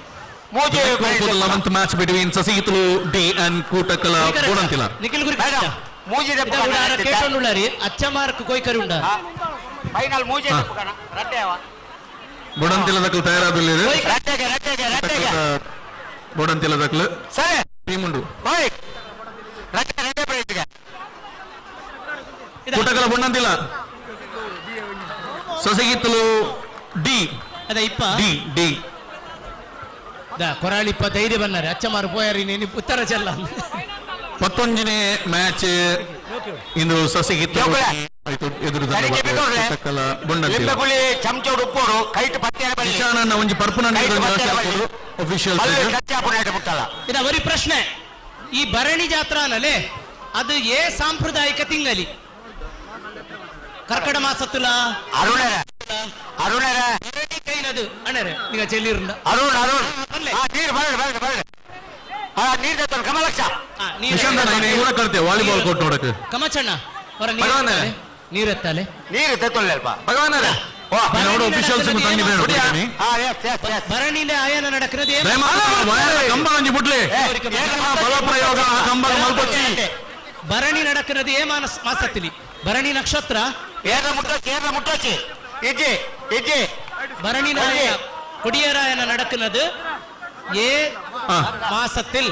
11th match between Sasitulu D and Kutakala Bonantila. Nikhil ಗುರಿ ಕೇಟೊಂಡುಳ್ಳಾರಿ ಅಚ್ಚಮಾರ್ಕು ಕೊಯ್ಕರಿ ಉಂಡ ಫೈನಲ್ ಮೂಜಿ ರಡ್ಡೆವ Bonantila dakal ತಯಾರಾದಲ್ಲಿದೆ Bonantila dakal ಸರಿ ಟೀಮ್ ಉಂಡು ಹೋಯ್ ರಡ್ಡೆ ಪ್ರಯತ್ನ Kutakala Bonantila Sasitulu D ಅದ ಇಪ್ಪ D ಕೊರಾಳಿಪ್ಪ ಧೈರ್ಯ ಬನ್ನಾರೆ ಅಚ್ಚಮಾರು ಪೋಯಾರಿ ನೀನು ಉತ್ತರ ಚೆಲ್ಲ 11ನೇ ಮ್ಯಾಚ್ ಇಂದು ಸಸಿಗಿತ್ತು ಎದುರು ಚಮಚೋಡು ಉಪ್ಪೋಡು ಕೈಟ್ ಪತ್ತೆ ನಿಶಾನನ್ನ ಒಂಜಿ ಪರ್ಪುನ ಅಫಿಷಿಯಲ್ ಇದ ಅವರಿ ಪ್ರಶ್ನೆ ಈ ಭರಣಿ ಜಾತ್ರಾನಲ್ಲೇ ಅದು ಏ ಸಾಂಪ್ರದಾಯಿಕ ತಿಂಗಲಿ ಕರ್ಕಡ ಮಾಸತ್ತುಲ ಅರುಣರ ಕೈನದು ಅಣ್ಣರೆ ಈಗ ಚೆಲ್ಲಿರುಂಡ ಅರುಣ್ ನೀರು ನೀರು ತತ್ತು ಕಮಲಕ್ಷ ಇವರ ಕರ್ತೆ ವಾಲಿಬಾಲ್ ಕೋರ್ಟ್ ನೋಡಕ್ಕೆ ಕಮಚಣ್ಣ ಅವರ ನೀರು ಎತ್ತಲೆ ನೀರು ತತ್ತೊಳ್ಳೆಲ್ಪ ಭಗವಾನರ ಅಫಿಷಿಯಲ್ಸ್ ಭರಣಿನ ಆಯನ ನಡಕ್ರದೆ ಕಂಬ ಅಂಜಿ ಬಿಡ್ಲಿ ಬಲಪ್ರಯೋಗ ಕಂಬ ಮಲ್ಪಚ್ಚಿ ಭರಣಿ ನಡಕ್ರದು ಏ ಮಾಸತ್ತಿಲಿ ಭರಣಿ ನಕ್ಷತ್ರ ಮುಟ್ಟಚ್ಚಿ ಇಜ್ಜಿ ಭರಣಿ கொடியராயன நடக்கிறது ஏ மாசத்தில்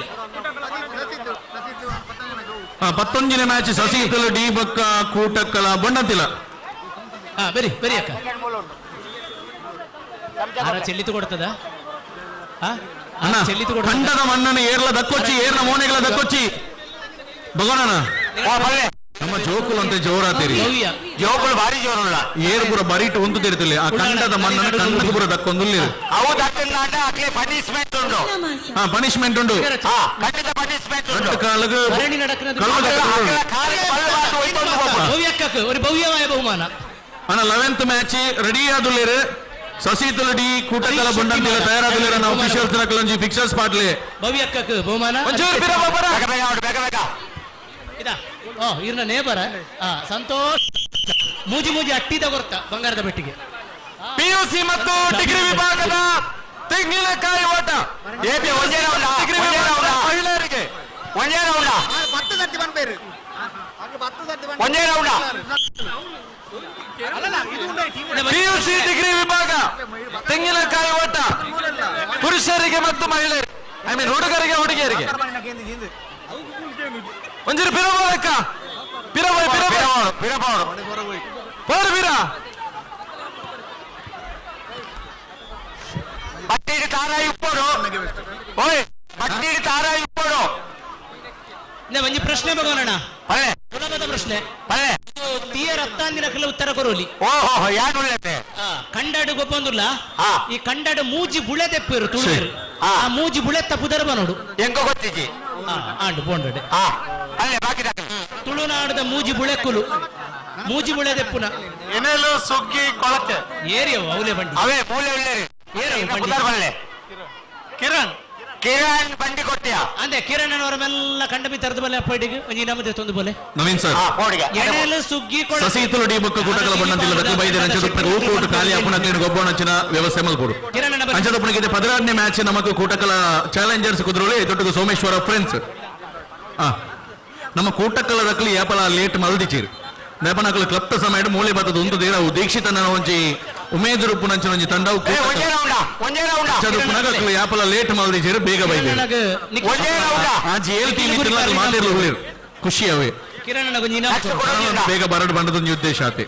11ನೇ ಮ್ಯಾಚ್ ಸಸಿಕಲ್ ಡಿ ಬಕ್ಕ ಕೂಟಕ್ಕಲ ಬಣ್ಣತಿಲ ಬರಿ ಬರಿ ಅಕ್ಕ ಆರ ಚೆಲ್ಲಿತು ಕೊಡ್ತದ ಚೆಲ್ಲಿತು ಕೊಡ್ತದ ಖಂಡದ ಮಣ್ಣನ ಏರ್ಲ ದಕ್ಕೊಚ್ಚಿ ಏರ್ನ ಮೋನೆಗಳ ದಕ್ಕೊಚ್ಚಿ ಭಗವಾನನ ನಮ್ಮ ಜೋಕುಲು ಅಂತ ಜೋರಾತೀರಿ ಜೋಕುಲು ಭಾರಿ ಜೋರಲ್ಲ ಏರು ಪುರ ಬರಿಟ್ಟು ಒಂದು ತಿರ್ತಿಲ್ಲ ಆ ಖಂಡದ ಮಣ್ಣನ ಕಂಡದ ಪುರ ದಕ್ಕೊಂದಿಲ್ಲ ಅವು ದಕ್ಕಂದಾಂಡ ಅಕ್ಲೆ ಪನಿಷ್ಮೆಂಟ್ ಉಂಡು ಪನಿಷ್ಮೆಂಟ್ ಉಂಡು ಖಂಡಿತ ಪನಿಷ್ಮೆಂಟ್ ಉಂಡು ಕಾಲಗ ಭರಣಿ നടക്കുന്നത് ಭವ್ಯಕ್ಕಕ್ಕೆ ഒരു ಭವ್ಯವಾದ ಬಹುಮಾನ ಅಣ್ಣ 11th ಮ್ಯಾಚ್ ರೆಡಿ ಆದುಲ್ಲೇರು ಸಸಿತುಲ ಡಿ ಕೂಟಕಲ ಬಂಡಂತಿಲ ತಯಾರಾದುಲ್ಲೇರು ನಾವು ಅಫಿಷಿಯಲ್ಸ್ ನ ಕಲಂಜಿ ಫಿಕ್ಸರ್ಸ್ ಪಾಟ್ಲೆ ಭವ್ಯಕ್ಕಕ್ಕೆ ಬಹುಮಾನ ಒಂಚೂರು ಬಿರ ಬರ ಬೇಗ ಇದಾ ಇರ್ನ ನೇಬರ ಸಂತೋಷ್ ಮೂಜಿ ಅಟ್ಟಿದ ಗೊತ್ತ ಬಂಗಾರದ ಬೆಟ್ಟಿಗೆ PUC ಮತ್ತು ಡಿಗ್ರಿ ವಿಭಾಗದ ತೆಂಗಿನಕಾಯಿ ಓಟ ಮಹಿಳೆಯರಿಗೆ PUC ಡಿಗ್ರಿ ವಿಭಾಗ ತೆಂಗಿನಕಾಯಿ ಓಟ ಪುರುಷರಿಗೆ ಮತ್ತು ಮಹಿಳೆಯರಿಗೆ ಹುಡುಗರಿಗೆ ಹುಡುಗಿಯರಿಗೆ ಒಂಜಿ ಪಿರಬೋಲಕ್ಕ ಪಿರಬೋಯ್ ಪಿರಬೋಡು ಪೋರು ಪಿರ ಬಟ್ಟಿಡಿ ತಾರಾಯಿ ಉಪ್ಪೋಡು ಓಯ್ ಬಟ್ಟಿಡಿ ತಾರಾಯಿ ಉಪ್ಪೋಡು ಒಂಜಿ ಪ್ರಶ್ನೆ ಭಗವನಣ್ಣ ಸುಲಭದ ಪ್ರಶ್ನೆ ತೀಯ ರಕ್ತಾಂದಿನಕ್ಕೆಲ್ಲ ಉತ್ತರ ಕೊರೋಲಿ ಓಹೋ ಯಾರು ಕಂಡಾಡು ಗೊಬ್ಬಂದುಲ್ಲ ಈ ಕಂಡಾಡು ಮೂಜಿ ಬುಳೆ ತೆಪ್ಪೇರು ತುಳುವೇರು ಆ ಮೂಜಿ ಬುಳೆ ತಪ್ಪುದರ ಬನೋಡು ಎಂಗ ಗೊತ್ತಿಜಿ ಆಂಡು ಪೋಂಡಡೆ ಅಲ್ಲೇ ಬಾಕಿ ತುಳುನಾಡದ ಮೂಜಿ ಬುಳೆಕ್ಕುಲು ಮೂಜಿ ಬುಳೆ ತೆಪ್ಪುನ ಎನೆಲು ಸುಗ್ಗಿ ಕೊಳಕ್ಕೆ ಏರಿಯವು ಅವಲೆ ಬಂಡಿ ಅವೇ ಮೂಲೆ ಉಳ್ಳೇರಿ ಕಿರಣ್ ಬಂಡಿ ಕೊಟ್ಟಿಯ ಅಂದೆ ಕಿರಣ್ ಅವರ ಮೆಲ್ಲ ಕಂಡ ಬಿತ್ತರದ ಬಲೆ ಅಪ್ಪಡಿಗೆ ಒಂಜಿ ನಮ್ಮದೆ ತೊಂದು ಬಲೆ ನವೀನ್ ಸರ್ ಎಣೆಲು ಸುಗ್ಗಿ ಸಸೀತುಲು ಡಿ ಬೊಕ್ಕ ಕೂಟಗಳ ಬಣ್ಣದಿಲ್ಲ ದಕ್ಕ ಬೈದೆ ಅಂಚದಪ್ಪನ ಊಕೋಟ ಖಾಲಿ ಅಪ್ಪನ ಕ್ರೀಡೆ ಗೊಬ್ಬಣಚಿನ ವ್ಯವಸ್ಥೆ ಮಲ್ಕೊಡು ಅಂಚದಪ್ಪನಿಗೆ 16ನೇ ಮ್ಯಾಚ್ ನಮకు ಕೂಟಕಲ ಚಾಲೆಂಜರ್ಸ್ ಕುದ್ರೋಳಿ ತೊಟ್ಟದು ಸೋಮೇಶ್ವರ ಫ್ರೆಂಡ್ಸ್ ನಮ್ಮ ಕೂಟಕಲ ದಕ್ಕಲಿ ಯಾಪಲ ಲೇಟ್ ಮಲ್ದಿಚಿರು ನೇಪನಕಲ ಕ್ಲಬ್ತ ಸಮಯ ಮೂಲೆ ಬತ್ತದ ಒಂದು ದೇರ ದೀಕ್ಷಿತನ ಒಂಜಿ ಉಮೇದ್ ರೂಪುನಂಚಿನ ಒಂಜಿ ತಂಡವು ಚದುಪುನಗಕ್ಕಲು ಯಾಪಲ ಲೇಟ್ ಮಲ್ದಿಚಿರು ಬೇಗ ಬೈದೆ ಆಜಿ ಏಲ್ತಿ ಮಿತ್ರಲ ಮಾತಿರ್ಲು ಹುಳಿರು ಖುಷಿ ಅವೇ ಬೇಗ ಬರಡು ಬಂಡದೊಂದು ಉದ್ದೇಶ ಆತೆ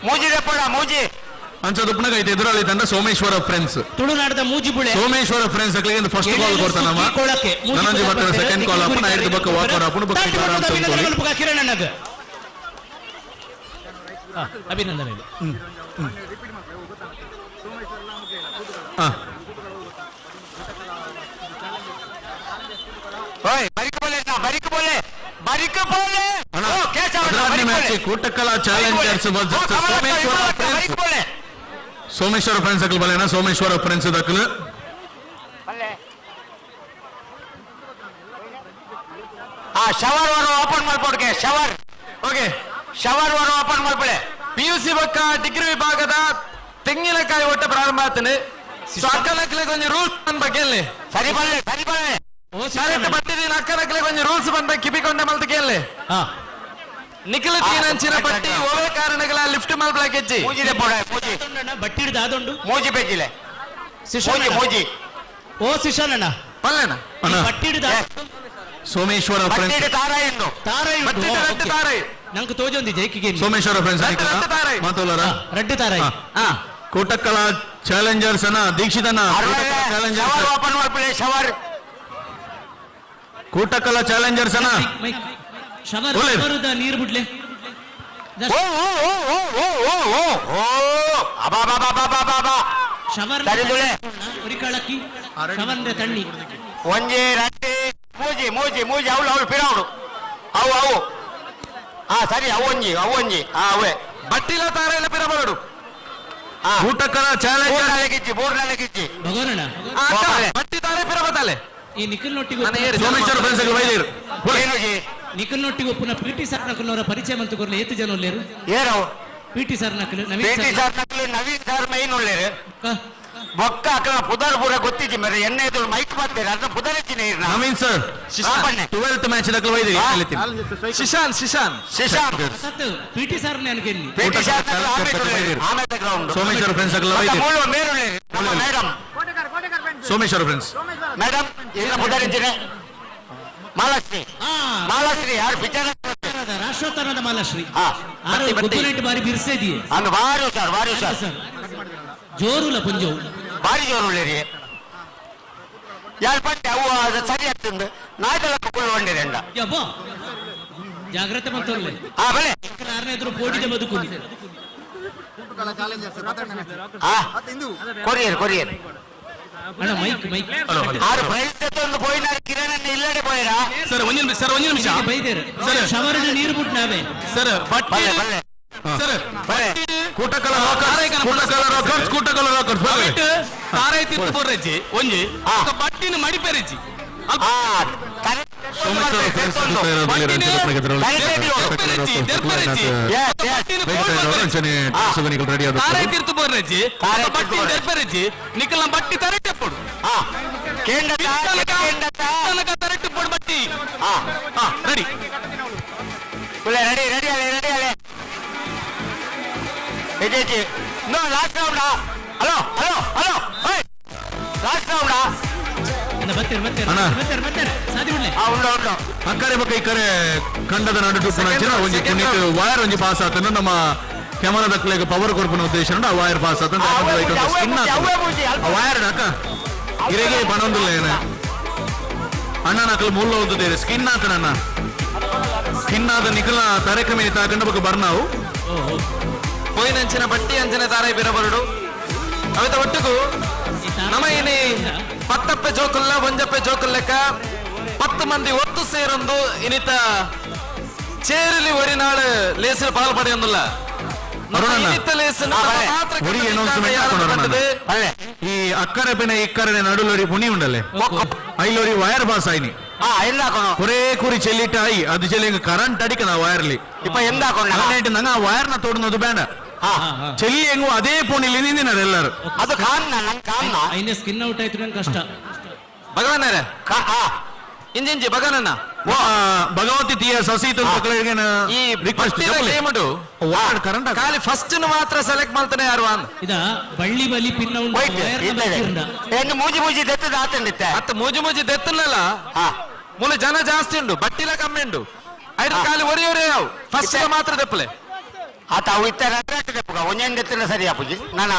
ಅಂಚದುಪ್ಪನಾಗ ಐತೆ ಎದುರಲ್ಲಿ ತಂಡ ಸೋಮೇಶ್ವರ ಫ್ರೆಂಡ್ಸ್ ತುಳುನಾಡದ ಮೂಜಿಬುಳೆ ಸೋಮೇಶ್ವರ ಫ್ರೆಂಡ್ಸ್ ಅಕ್ಲಿಗೆ ಫಸ್ಟ್ ಕಾಲ್ ಕೊಡ್ತಾನಮ್ಮ ನನಂಜಿ ಬರ್ತಾನೆ ಸೆಕೆಂಡ್ ಕಾಲ್ ಅಪ್ಪನ ಐದು ಬಕ್ಕ ವಾಪರ್ ಅಪ್ಪನ ಬಕ್ಕ ಕಿರಣಣ್ಣಗ ಅಭಿನಂದನೆ ಕೂಟಕಲ ಚಾಲೆಂಜರ್ಸ್ ಸೋಮೇಶ್ವರ ಫ್ರೆಂಡ್ಸ್ ಅಕ್ಲು ಬಲೇನ ಸೋಮೇಶ್ವರ ಫ್ರೆಂಡ್ಸ್ ದಕ್ಕಲು ಶವರ್ ಓಪನ್ ಮಾಡ್ಕೊಡ್ಗೆ ಶವರ್ ಓಕೆ ಶವರ್ ಓಪನ್ ಮಾಡ್ಕೊಳ್ಳಿ PUC ಬೊಕ್ಕ ಡಿಗ್ರಿ ವಿಭಾಗದ ತೆಂಗಿನಕಾಯಿ ಒಟ್ಟ ಪ್ರಾರಂಭ ಆಗ್ತಾನೆ ಅಕ್ಕನಕ್ಲೆ ಕೊಂಚ ರೂಲ್ಸ್ ಬಗ್ಗೆ ಸರಿ ಬಲ್ಲೆ ಕರೆಕ್ಟ್ ಬಟ್ಟಿದೀನಿ ಅಕ್ಕನಕ್ಲೆ ಕೊಂಚ ರೂಲ್ಸ್ ಬಂದ ಕಿಪಿಕೊಂಡೆ ಮಲ್ತ ಕೇಳಲೆ ನಿಖಿಲ ತೀನಂಚಿನ ಬಟ್ಟಿ ಓವೇ ಕಾರಣಗಳ ಲಿಫ್ಟ್ ಮಲ್ಪಲಾಕ್ ಹೆಚ್ಚಿ ಬಟ್ಟಿ ಹಿಡಿದು ಆದೊಂಡು ಮೂಜಿ ಬೇಕಿಲ್ಲ ಮೂಜಿ ಓ ಶಿಶಾನಣ್ಣ ಪಲ್ಲೆನ ಬಟ್ಟಿ ಹಿಡಿದ ಸೋಮೇಶ್ವರ ಫ್ರೆಂಡ್ಸ್ ತಾರಾಯಿ ನಂಗೆ ತೋಜೊಂದಿ ಜೈಕಿಗೆ ಸೋಮೇಶ್ವರ ಫ್ರೆಂಡ್ಸ್ ಮಾತೋಲರ ರೆಡ್ಡಿ ತಾರಾಯಿ ಕೂಟಕಲ ಚಾಲೆಂಜರ್ಸ್ ಅನ್ನ ದೀಕ್ಷಿತನ ಓಪನ್ ಮಾಡ್ಕೊಳ್ಳಿ ಶವರ್ ಕೂಟಕಲ ಚಾಲೆಂಜರ್ಸ್ ಅನ್ನ ಶವರ್ ನೀರು ಬಿಡ್ಲೆ ಶವರ್ ಉರಿಕಾಳಕ್ಕಿ ಶವರ್ ತಣ್ಣಿ ಒಂಜಿ ರಟ್ಟಿ ಮೂಜಿ ಅವಳು ಪಿರಾವಡು ಅವು ಸರಿ ಅವೊಂಜಿ ಅವೇ ಬಟ್ಟಿಲ ತಾರ ಇಲ್ಲ ಪಿರಬರಡು ಕೂಟಕಲ ಚಾಲೆಂಜರ್ ಮೂರ್ನಾಲೆಗಿಚ್ಚಿ ಬಟ್ಟಿ ತಾರೆ ಪಿರಬತಾಲೆ ಈ ನಿಖಿಲ್ ನೊಟ್ಟಿಗೆ ಸೋಮೇಶ್ವರ ಫ್ರೆಂಡ್ಸ್ ಬೈದಿರು ನಿಖಿಲ್ ನೊಟ್ಟಿಗೆ ಪುನಃ PT ಸರ್ ನಕಲ್ನವರ ಪರಿಚಯ ಮಂತು ಕೊರ್ಲೆ ಏತು ಜನ ಉಳ್ಳೇರು ಏರೋ PT ಸರ್ ನಕಲ್ ನವೀನ್ ಸರ್ ಮೈನ್ ಉಳ್ಳೇರು ಬೊಕ್ಕ ಅಕ್ಕನ ಪುದರ್ ಪೂರ ಗೊತ್ತಿಜ್ಜಿ ಮೇರೆ ಎಣ್ಣೆ ಎದುರು ಮೈಕ್ ಮಾಡ್ತಾರೆ ಅದನ್ನ ಪುದರ್ ಹೆಚ್ಚಿನ ನವೀನ್ ಸರ್ 12th ಮ್ಯಾಚ್ ದಕ್ಕಲು ಬೈದಿರಿ ಶಿಶಾನ್ PT ಸರ್ ನನಗೆಲ್ಲಿ ಸೋಮೇಶ್ವರ ಫ್ರೆಂಡ್ಸ್ ಅಕ್ಕಲು ಬೈದಿರಿ ಸೋಮೇಶ್ವರ ಫ್ರೆಂಡ್ಸ್ ಮೇಡಮ್ ಈಗ ಪುದರ್ ಹೆಚ್ಚಿನ ಮಾಲಾಶ್ರೀ ಯಾರು ಪಿಕ್ಚರ್ ರಾಷ್ಟ್ರೋತ್ತರದ ಮಾಲಾಶ್ರೀ ಗುಬ್ಬನೈಟ್ ಬಾರಿ ಬಿರ್ಸೇದಿಯೇ ಅಂದ್ ಭಾರಿ ಸರ್ ಜೋರುಲ ಪುಂಜವು ಭಾರಿ ಜೋರು ಉಳ್ಳೇರಿ ಯಾರು ಪಟ್ಟೆ ಅವು ಸರಿ ಆಗ್ತಂದು ನಾಯ್ದಳಕ್ಕೆ ಕುಳ್ಕೊಂಡಿರಿ ಅಂಡ ಜಾಗ್ರತೆ ಮಂತೊಳ್ಳೆ ಬಲೆ ಯಾರನ್ನ ಎದುರು ಪೋಡಿದ ಬದುಕು ಕೊರಿಯರ್ ಅಣ್ಣ ಮೈಕ್ ಆರು ಪ್ರಯತ್ನ ಪೋಯಿನಾರು ಕಿರಣ್ ಇಲ್ಲಡೆ ಪೋಯಿರಾ ಸರ್ ಒಂಜಿ ನಿಮಿಷ ಬೈದೇರು ಸರ್ ಶವರ್ನ ನೀರು ಬಿಟ್ಟು ನಾವೇ ಸರ್ ಕೂಟಕಲ ತಾರಾಯಿ ತಿರ್ತು ಬರ್ರೆಚ್ಚಿ ಒಂಜಿ ಬಟ್ಟಿನ ಮಡಿಪೇರಿಚ್ಚಿ ತಾರಾಯಿ ತಿರ್ತು ಬರ್ರೆಚ್ಚಿ ಬಟ್ಟಿ ತೆರ್ಪೆರಿಚ್ಚಿ ನಿಖಿಲ ಬಟ್ಟಿ ತರಟ್ಟೆ ಪೊಡು ತರಟ್ಟು ಪೊಡು ಬಟ್ಟಿ ರೆಡಿ ರೆಡಿ ಅಲೆ Vijayji last round hello last round ಅಣ್ಣ ಅಕ್ಕರೆ ಬಕ್ಕ ಇಕ್ಕರೆ ಕಂಡದ ನಡು ಒಂಜಿ ಕುಣಿತು ವೈರ್ ಒಂಜಿ ಪಾಸ್ ಆತನ ನಮ್ಮ ಕ್ಯಾಮರಾ ದಕ್ಕಲೆಗೆ ಪವರ್ ಕೊರ್ಪುನ ಉದ್ದೇಶ ಆ ವೈರ್ ಪಾಸ್ ಆತನ ಸ್ಕಿನ್ ಆ ವೈರ್ ಅಕ್ಕ ಇರೆಗೆ ಪಣೊಂದಿಲ್ಲ ಏನ ಅಣ್ಣ ನಕಲು ಮುಳ್ಳ ಓದುತ್ತೇವೆ ಸ್ಕಿನ್ ಆತನಣ್ಣ ಸ್ಕಿನ್ ಆದ ನಿಖಲ ತರೆಕಮಿ ತಾಕಂಡ ಬಕ್ಕ ಬರ್ನಾವು పోయినంచిన బట్టి అంచనా తారై బిరబరుడు అవిత ఒట్టుకు నమయిని పత్తప్పೆ ಜೋಕುಲ್ಲ ಒಂಜಪ್ಪೆ ಜೋಕುಲ್ ಲೆಕ್ಕ 10 ಮಂದಿ ಒತ್ತು ಸೇರೊಂದು ಇನಿತ ಚೇರಲಿ ಒರಿನಾಳು ಲೇಸಿನ ಪಾಲ್ಪಡೆಯೊಂದಿಲ್ಲ ಈ ಅಕ್ಕರೆ ಪೆನ ಇಕ್ಕರೆ ನಡುಲೋರಿ ಪುಣಿ ಉಂಡಲೆ ಐಲೋರಿ ವೈರ್ ಬಾಸ್ ಆಯ್ನಿ ಕುರೇ ಕುರಿ ಚೆಲ್ಲಿಟ್ಟ ಆಯಿ ಅದು ಚೆಲ್ಲಿ ಕರೆಂಟ್ ಅಡಿಕನ ವೈರ್ಲಿ ಇಪ್ಪ ಎಂದಾಕೊಂಡ ನಂಗ ಆ ವೈರ್ನ ತೋಡುನದು ಬೇಡ ಚೆಲ್ಲಿ ಹೆಂಗು ಅದೇ ಪೋಣಿಲಿ ನಿಂದಿನಾರ ಎಲ್ಲರೂ ಅದು ಕಾಣ್ನ ಸ್ಕಿನ್ ಔಟ್ ಆಯ್ತು ಕಷ್ಟ ಭಗವಾನರೇ ಇಂಜಿಂಜಿ ಭಗವನನ್ನ ಭಗವತಿ ತೀಯ ಸಸೀತ ಈ ರಿಕ್ವೆಸ್ಟ್ ಕರೆಂಟ್ ಖಾಲಿ ಫಸ್ಟ್ ಮಾತ್ರ ಸೆಲೆಕ್ಟ್ ಮಾಡ್ತಾನೆ ಯಾರು ಅಂದ್ ಇದ ಬಳ್ಳಿ ಬಲಿ ಪಿನ್ನ ಉಂಟು ಮೂಜಿ ಮೂಜಿ ದೆತ್ತದ ಆತಂಡಿತ್ತೆ ಅತ್ತ ಮೂಜಿ ಮೂಜಿ ದೆತ್ತನಲ್ಲ ಮೂಲ ಜನ ಜಾಸ್ತಿ ಉಂಡು ಬಟ್ಟಿಲ ಕಮ್ಮಿ ಉಂಡು ಐದು ಖಾಲಿ ಒರಿಯೊರೆ ಯಾವು ಫಸ್ಟ್ ಮಾತ್ರ ದೆಪ್ಪಲೆ ಆತ ಅವು ಇತ್ತ ರಟ್ರಾಟ ದೆಪ್ಪಗ ಒಂಜೇನು ದೆತ್ತಿಲ್ಲ ಸರಿ ಅಪ್ಪುಜಿ ನಾನು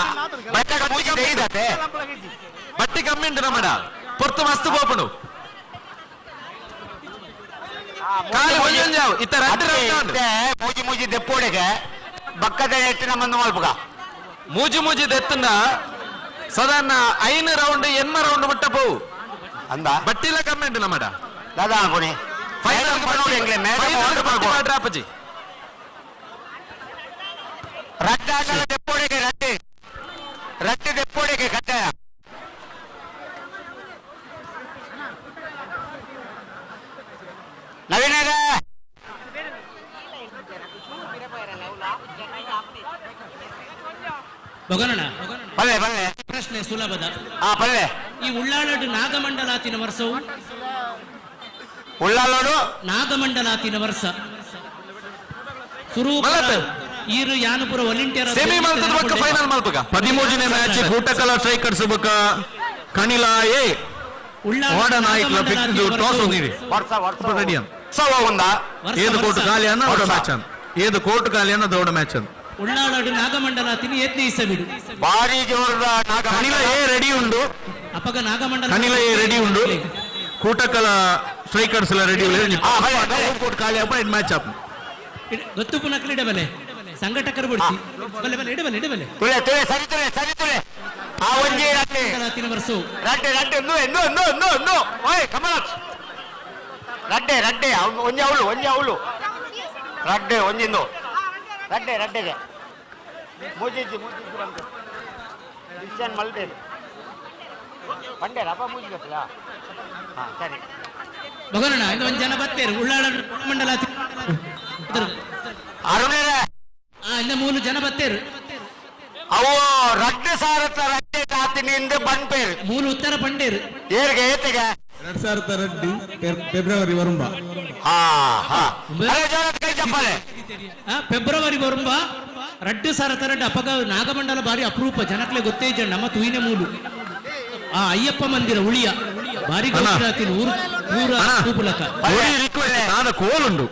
ಬಟ್ಟೆ ಮೂಜಿ ತೆಗಿದತೆ ಬಟ್ಟಿ ಕಮ್ಮಿ ಉಂಟು ನಮ್ಮಡ ಪೊರ್ತು ಮಸ್ತ್ ಬೋಪುಂಡು ಮೂಜಿ ಮೂಜಿ ದೆಪ್ಪೋಡೆಗೆ ಬಕ್ಕದ ಎಟ್ಟಿನ ಮಂದು ಮಲ್ಪಗ ಮೂಜಿ ಮೂಜಿ ದೆತ್ತನ್ನ ಸಾಧಾರಣ 5 ರೌಂಡ್ 8 ರೌಂಡ್ ಮುಟ್ಟ ಪೋವು ಅಂದ ಬಟ್ಟಿಲ ಕಮ್ಮಿ ಉಂಟು ನಮ್ಮಡ ದಾದಾ ಅನ್ಕೊನಿ ಅಪ್ಪಜಿ ರಟ್ಟಾಗಲ ದೆಪ್ಪೋಡೆಗೆ ರಟ್ಟಿ ದೆಪ್ಪೋಡೆಗೆ ಕಡ್ಡಾಯ ನವೀನರ ಬಗನಣ್ಣ ಬಲ್ಲೆ ಬಲ್ಲೆ ಪ್ರಶ್ನೆ ಸುಲಭದ ಬಲ್ಲೆ ಈ ಉಳ್ಳಾಳಡು ನಾಗಮಂಡಲಾತಿನ ವರ್ಷವು ಉಳ್ಳಾಳೋಡು ನಾಗಮಂಡಲಾತಿನ ವರ್ಷ ಸ್ವರೂಪ ಈರು ಯಾನಪುರ ವಾಲಂಟಿಯರ್ ಸೆಮಿ ಮಲ್ತದ ಬಕ್ಕ ಫೈನಲ್ ಮಲ್ಪಗ 13ನೇ ಮ್ಯಾಚ್ ಕೂಟಕಲ ಸ್ಟ್ರೈಕರ್ಸ್ ಬಕ್ಕ ಕಣಿಲಾ ಎ ಓಡ ನಾಯಕಲ ಫಿಕ್ಸ್ ಟಾಸ್ ಹೊಂದಿದೆ ವರ್ಷ ರೆಡಿ ಅಂತ ಸವ ಒಂದಾ ಏದು ಕೋರ್ಟ್ ಖಾಲಿ ಅನ್ನ ದೊಡ್ಡ ಮ್ಯಾಚ್ ಅಂತ ಏದು ಕೋರ್ಟ್ ಖಾಲಿ ಅನ್ನ ದೊಡ್ಡ ಮ್ಯಾಚ್ ಅಂತ ಉಳ್ಳಾಳಡು ನಾಗಮಂಡಲಾತಿನ ಯತ್ನಿಸಬಿಡು ಭಾರಿ ಜೋರದ ಕಣಿಲಾ ಎ ರೆಡಿ ಉಂಡು ಅಪಗ ನಾಗಮಂಡಲ ಕಣಿಲಾ ಎ ರೆಡಿ ಉಂಡು ಕೂಟಕಲ ಸ್ಟ್ರೈಕರ್ಸ್ ಎಲ್ಲ ರೆಡಿ ಉಳ್ಳಿ ಕೋರ್ಟ್ ಖಾಲಿ ಅಪ್ಪ ಇನ್ ಮ್ಯಾಚ್ ಅಪ್ ಗೊತ್ತು ಪುನಃ ಇಡಬಲೆ ಸಂಘಟಕರು ಬಿಡ್ತಿ ಬಲೆ ಬಲೆ ಇಡಬಲೆ ಇಡಬಲೆ ತುಳೆ ತುಳೆ ಸರಿ ತುಳೆ ಸರಿ ತುಳೆ ಆ ಒಂಜಿ ರಟ್ಟೆ ನಾಗಮಂಡಲಾತಿನ ವರ್ಷ ರಟ್ಟೆ ರಟ್ಟೆ ನೋ ಓಯ್ ಕಮಲಾಕ್ಷ್ ರಡ್ಡೆ ರಡ್ಡೆ ಒಂಜಿ ಅವಳು ರಡ್ಡೆ ಒಂಜಿಂದು ರಡ್ಡೆಗೆ ಮೂಜಿಜ್ಜಿ ಬಂತು ಡಿಸಿಷನ್ ಮಲ್ದೇನು ಪಂಡೇರಪ್ಪ ಮೂಜಿ ಗೊತ್ತಿಲ್ಲ ಸರಿ ಬಗೋಣ ಇದು ಒಂದು ಜನ ಬತ್ತೇರು ಉಳ್ಳಾಳಡು ಮಂಡಲಾತಿ ಅರುಣೇರ ಇನ್ನ 3 ಜನ ಬತ್ತೇರು ಅವು ರಡ್ಡೆ ಸಾರತ್ತ ರಡ್ಡೆ ಕಾತಿನಿಂದ ಬಂದ್ಪೇರು 3 ಉತ್ತರ ಪಂಡೇರು ಏರ್ಗೆ ಏತಿಗೆ 2002 ಫೆಬ್ರವರಿ ವರುಂಬ ಫೆಬ್ರವರಿ ವರುಂಬ ರಡ್ಡು ಸಾರತ ಅಪಗ ನಾಗಮಂಡಲ ಬಾರಿ ಅಪರೂಪ ಜನಕ್ಲೆ ಗೊತ್ತೇ ಇದ್ದ ನಮ್ಮ ತುಯಿನ ಮೂಲು ಆ ಅಯ್ಯಪ್ಪ ಮಂದಿರ ಉಳಿಯ ಬಾರಿ ಗೊತ್ತಿರತ್ತೀನಿ ಊರ ತೂಪುಲಕ ಕೋಲುಂಡು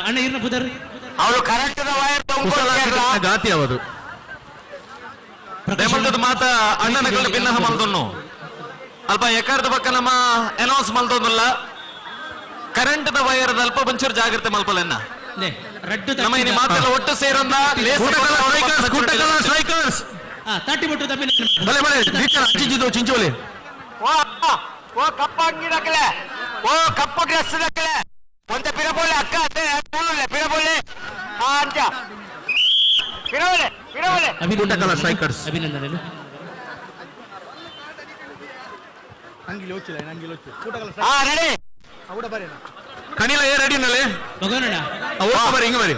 ಅಣ್ಣ ಇರ್ನ ಪುದರ್ ಅವಳು ಕರೆಕ್ಟ್ ಗಾತಿ ಅವದು ಮಾತ ಅಣ್ಣನ ಭಿನ್ನ ಮಲ್ದೊನ್ನು ಅಲ್ಪ ಎಕರ್ದ ಪಕ್ಕ ನಮ್ಮ ಅನೌನ್ಸ್ ಮಲ್ದೊಂದಲ್ಲ ಕರೆಂಟ್ ದ ವೈರ್ ಅಲ್ಪ ಒಂಚೂರು ಜಾಗ್ರತೆ ಮಲ್ಪಲೆನ್ನ ನಮ್ಮ ಇನಿ ಮಾತೆಲ್ಲ ಒಟ್ಟು ಸೇರೊಂದ ಸ್ಟ್ರೈಕರ್ಸ್ ತಟ್ಟಿ ಬಿಟ್ಟು ಬಲೆ ಬಲೆ ಅಚ್ಚಿದ್ದು ಚಿಂಚೋಲಿ ಓ ಕಪ್ಪ ಅಂಗಿ ದಕ್ಕಲೆ ಓ ಕಪ್ಪ ಡ್ರೆಸ್ ದಕ್ಕಲೆ ಒಂದ ಪಿರಬೋಳೆ ಅಕ್ಕ ಅತ್ತೆ ಪಿರಬೋಳೆ ಅಂತ್ಯ ಪಿರಬೋಳೆ ಕೂಟಕಲ ಸ್ಟ್ರೈಕರ್ಸ್ ಅಭಿನಂದನೆಗಳು ರೆಡಿ ಕಣಿಲ ಏ ರೆಡಿ ನಲೆ ಬಗೋಣ ಬರಿ ಹಿಂಗ ಬರಿ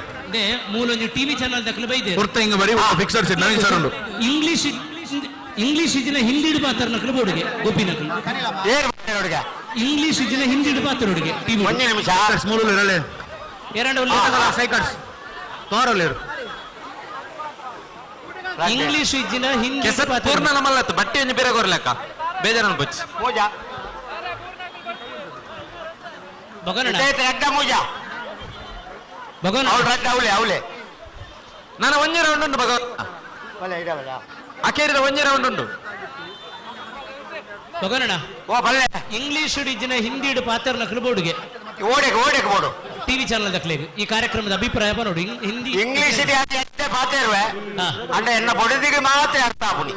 ಮೂಲೊಂದು ಟಿವಿ ಚಾನಲ್ ದಕ್ಕಲು ಬೈದೆ ಹೊರ್ತ ಹಿಂಗ ಬರಿ ಫಿಕ್ಸರ್ಸ್ ನವೀನ್ ಸರ್ ಉಂಡು ಇಂಗ್ಲಿಷ್ ಇಜಿನ ಹಿಂದಿ ಇಡು ಪಾತ್ರ ನಕಲು ಬೋಡಿಗೆ ಗೋಪಿ ನಕಲು ಇಂಗ್ಲಿಷ್ ಇಜಿನ ಹಿಂದಿ ಇಡು ಪಾತ್ರ ರೋಡಿಗೆ ಟಿವಿ ಒಂದು ನಿಮಿಷ ಮೂರು ಇರಲೆ ಎರಡು ಸ್ಟ್ರೈಕರ್ಸ್ ತೋರಲೇರು ಇಂಗ್ಲಿಷ್ ಇಜಿನ ಹಿಂದಿ ಪೂರ್ಣ ನಮ್ಮಲ್ಲ ಬಟ್ಟೆ ಬೇರೆ ಗೊರ್ಲೆಕ್ಕ ಬೇಜಾರ ಬಚ್ಚಿ ಪೂಜಾ ಬಗನಣ್ಣ ರೆಡ್ಡ ಮೂಜ ಬಗನ ರೆಡ್ಡ ಅವಳೆ ನಾನು ಒಂಜೆ ರೌಂಡ್ ಉಂಟು ಅಕೇರಿದ ಒಂಜೆ ರೌಂಡ್ ಉಂಟು ಬಗನಣ್ಣ ಓ ಬಲ್ಲೆ ಇಂಗ್ಲಿಷ್ ಇಜ್ಜಿನ ಹಿಂದಿ ಪಾತ್ರನ ಕ್ಲಬೋರ್ಡ್ಗೆ ಓಡೆಗೆ ಬೋಡು ಟಿವಿ ಚಾನಲ್ ದಕ್ಲೆಗೆ ಈ ಕಾರ್ಯಕ್ರಮದ ಅಭಿಪ್ರಾಯ ನೋಡಿ ಹಿಂದಿ ಇಂಗ್ಲಿಷ್ ಎಷ್ಟೇ ಪಾತೇರುವೆ ಅಂದ್ರೆ ಎನ್ನ ಬೊಡದಿಗೆ ಮಾತ್ರ ಅರ್ಥ ಆಪುನಿ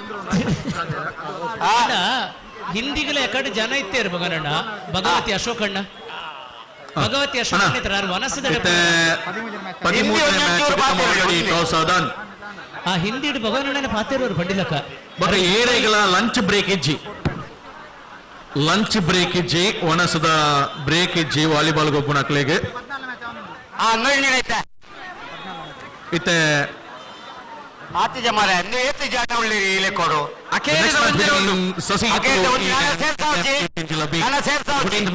ಹಿಂದಿಗಳ ಕಡೆ ಜನ ಇತ್ತೇರು ಬಗನಣ್ಣ ಭಗವತಿ ಅಶೋಕಣ್ಣ ಭಗವತಿ ಅಶೋಕಣ್ಣ ವನಸದ ಆ ಹಿಂದಿ ಭಗವನಣ್ಣನ ಪಾತೇರು ಪಂಡಿಲಕ್ಕ ಬಟ್ ಏರೆಗಳ ಲಂಚ್ ಬ್ರೇಕ್ ಇಜ್ಜಿ ಒನಸದ ಬ್ರೇಕ್ ಇಜ್ಜಿ ವಾಲಿಬಾಲ್ ಗೊಬ್ಬನ ಅಕ್ಲೆಗೆ ಇತ್ತೆ ಆತಿ ಜಮಾರೆ ನೀವು ಎತ್ತು ಜನ ಉಳ್ಳಿರಿ ಇಲ್ಲಿ ಕೊಡು ಸಸಿ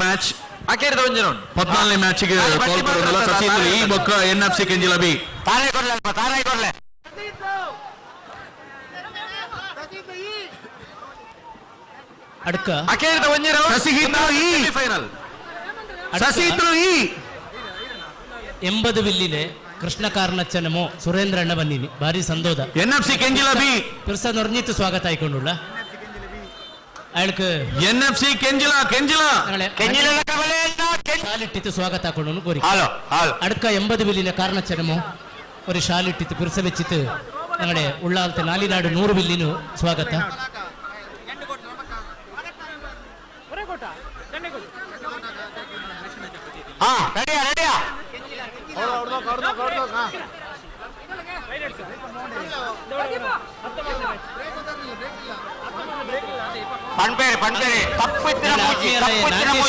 ಮ್ಯಾಚ್ ಅಕೇರಿದ ಒಂಜೆ ರೌಂಡ್ 14ನೇ ಮ್ಯಾಚ್ಗೆ ಸಸಿ ಈ ಬೊಕ್ಕ NFC ಕೆಂಜಿಲ ಬಿ ತಾನೇ ಕೊಡ್ಲೆ ಅಲ್ಪ ತಾನೇ ಕೊಡ್ಲೆ ಅಡ್ಕ ಅಕೇರಿದ ಒಂಜೆ ರೌಂಡ್ ಸಸಿ ಫೈನಲ್ ಸಸಿ ಈ 80 ವಿಲ್ಲಿನೆ ಕೃಷ್ಣ ಕಾರ್ನಚ್ಚನಮೋ ಸುರೇಂದ್ರ ಅಣ್ಣ ಬನ್ನಿನಿ ಬಾರಿ ಸಂದೋದ NFC ಕೆಂಜಿಲ ಬಿ ಪಿರ್ಸ ನೊರ್ನಿತ್ತು ಸ್ವಾಗತ ಆಯ್ಕೊಂಡುಳ್ಳ ಅಳ್ಕ NFC ಕೆಂಜಿಲ ಶಾಲಿಟ್ಟಿತ್ತು ಸ್ವಾಗತ ಹಾಕೊಂಡು ಕೋರಿ ಅಡ್ಕ 80 ವಿಲ್ಲಿನ ಕಾರ್ನಚ್ಚನಮೋ ഒരു ഷാലിട്ടിട്ട് പിറസ വെച്ചിട്ട് ഞങ്ങളുടെ ഉള്ളാലത്തെ നാലിനാട് 100 വില്ലിനു സ്വാഗത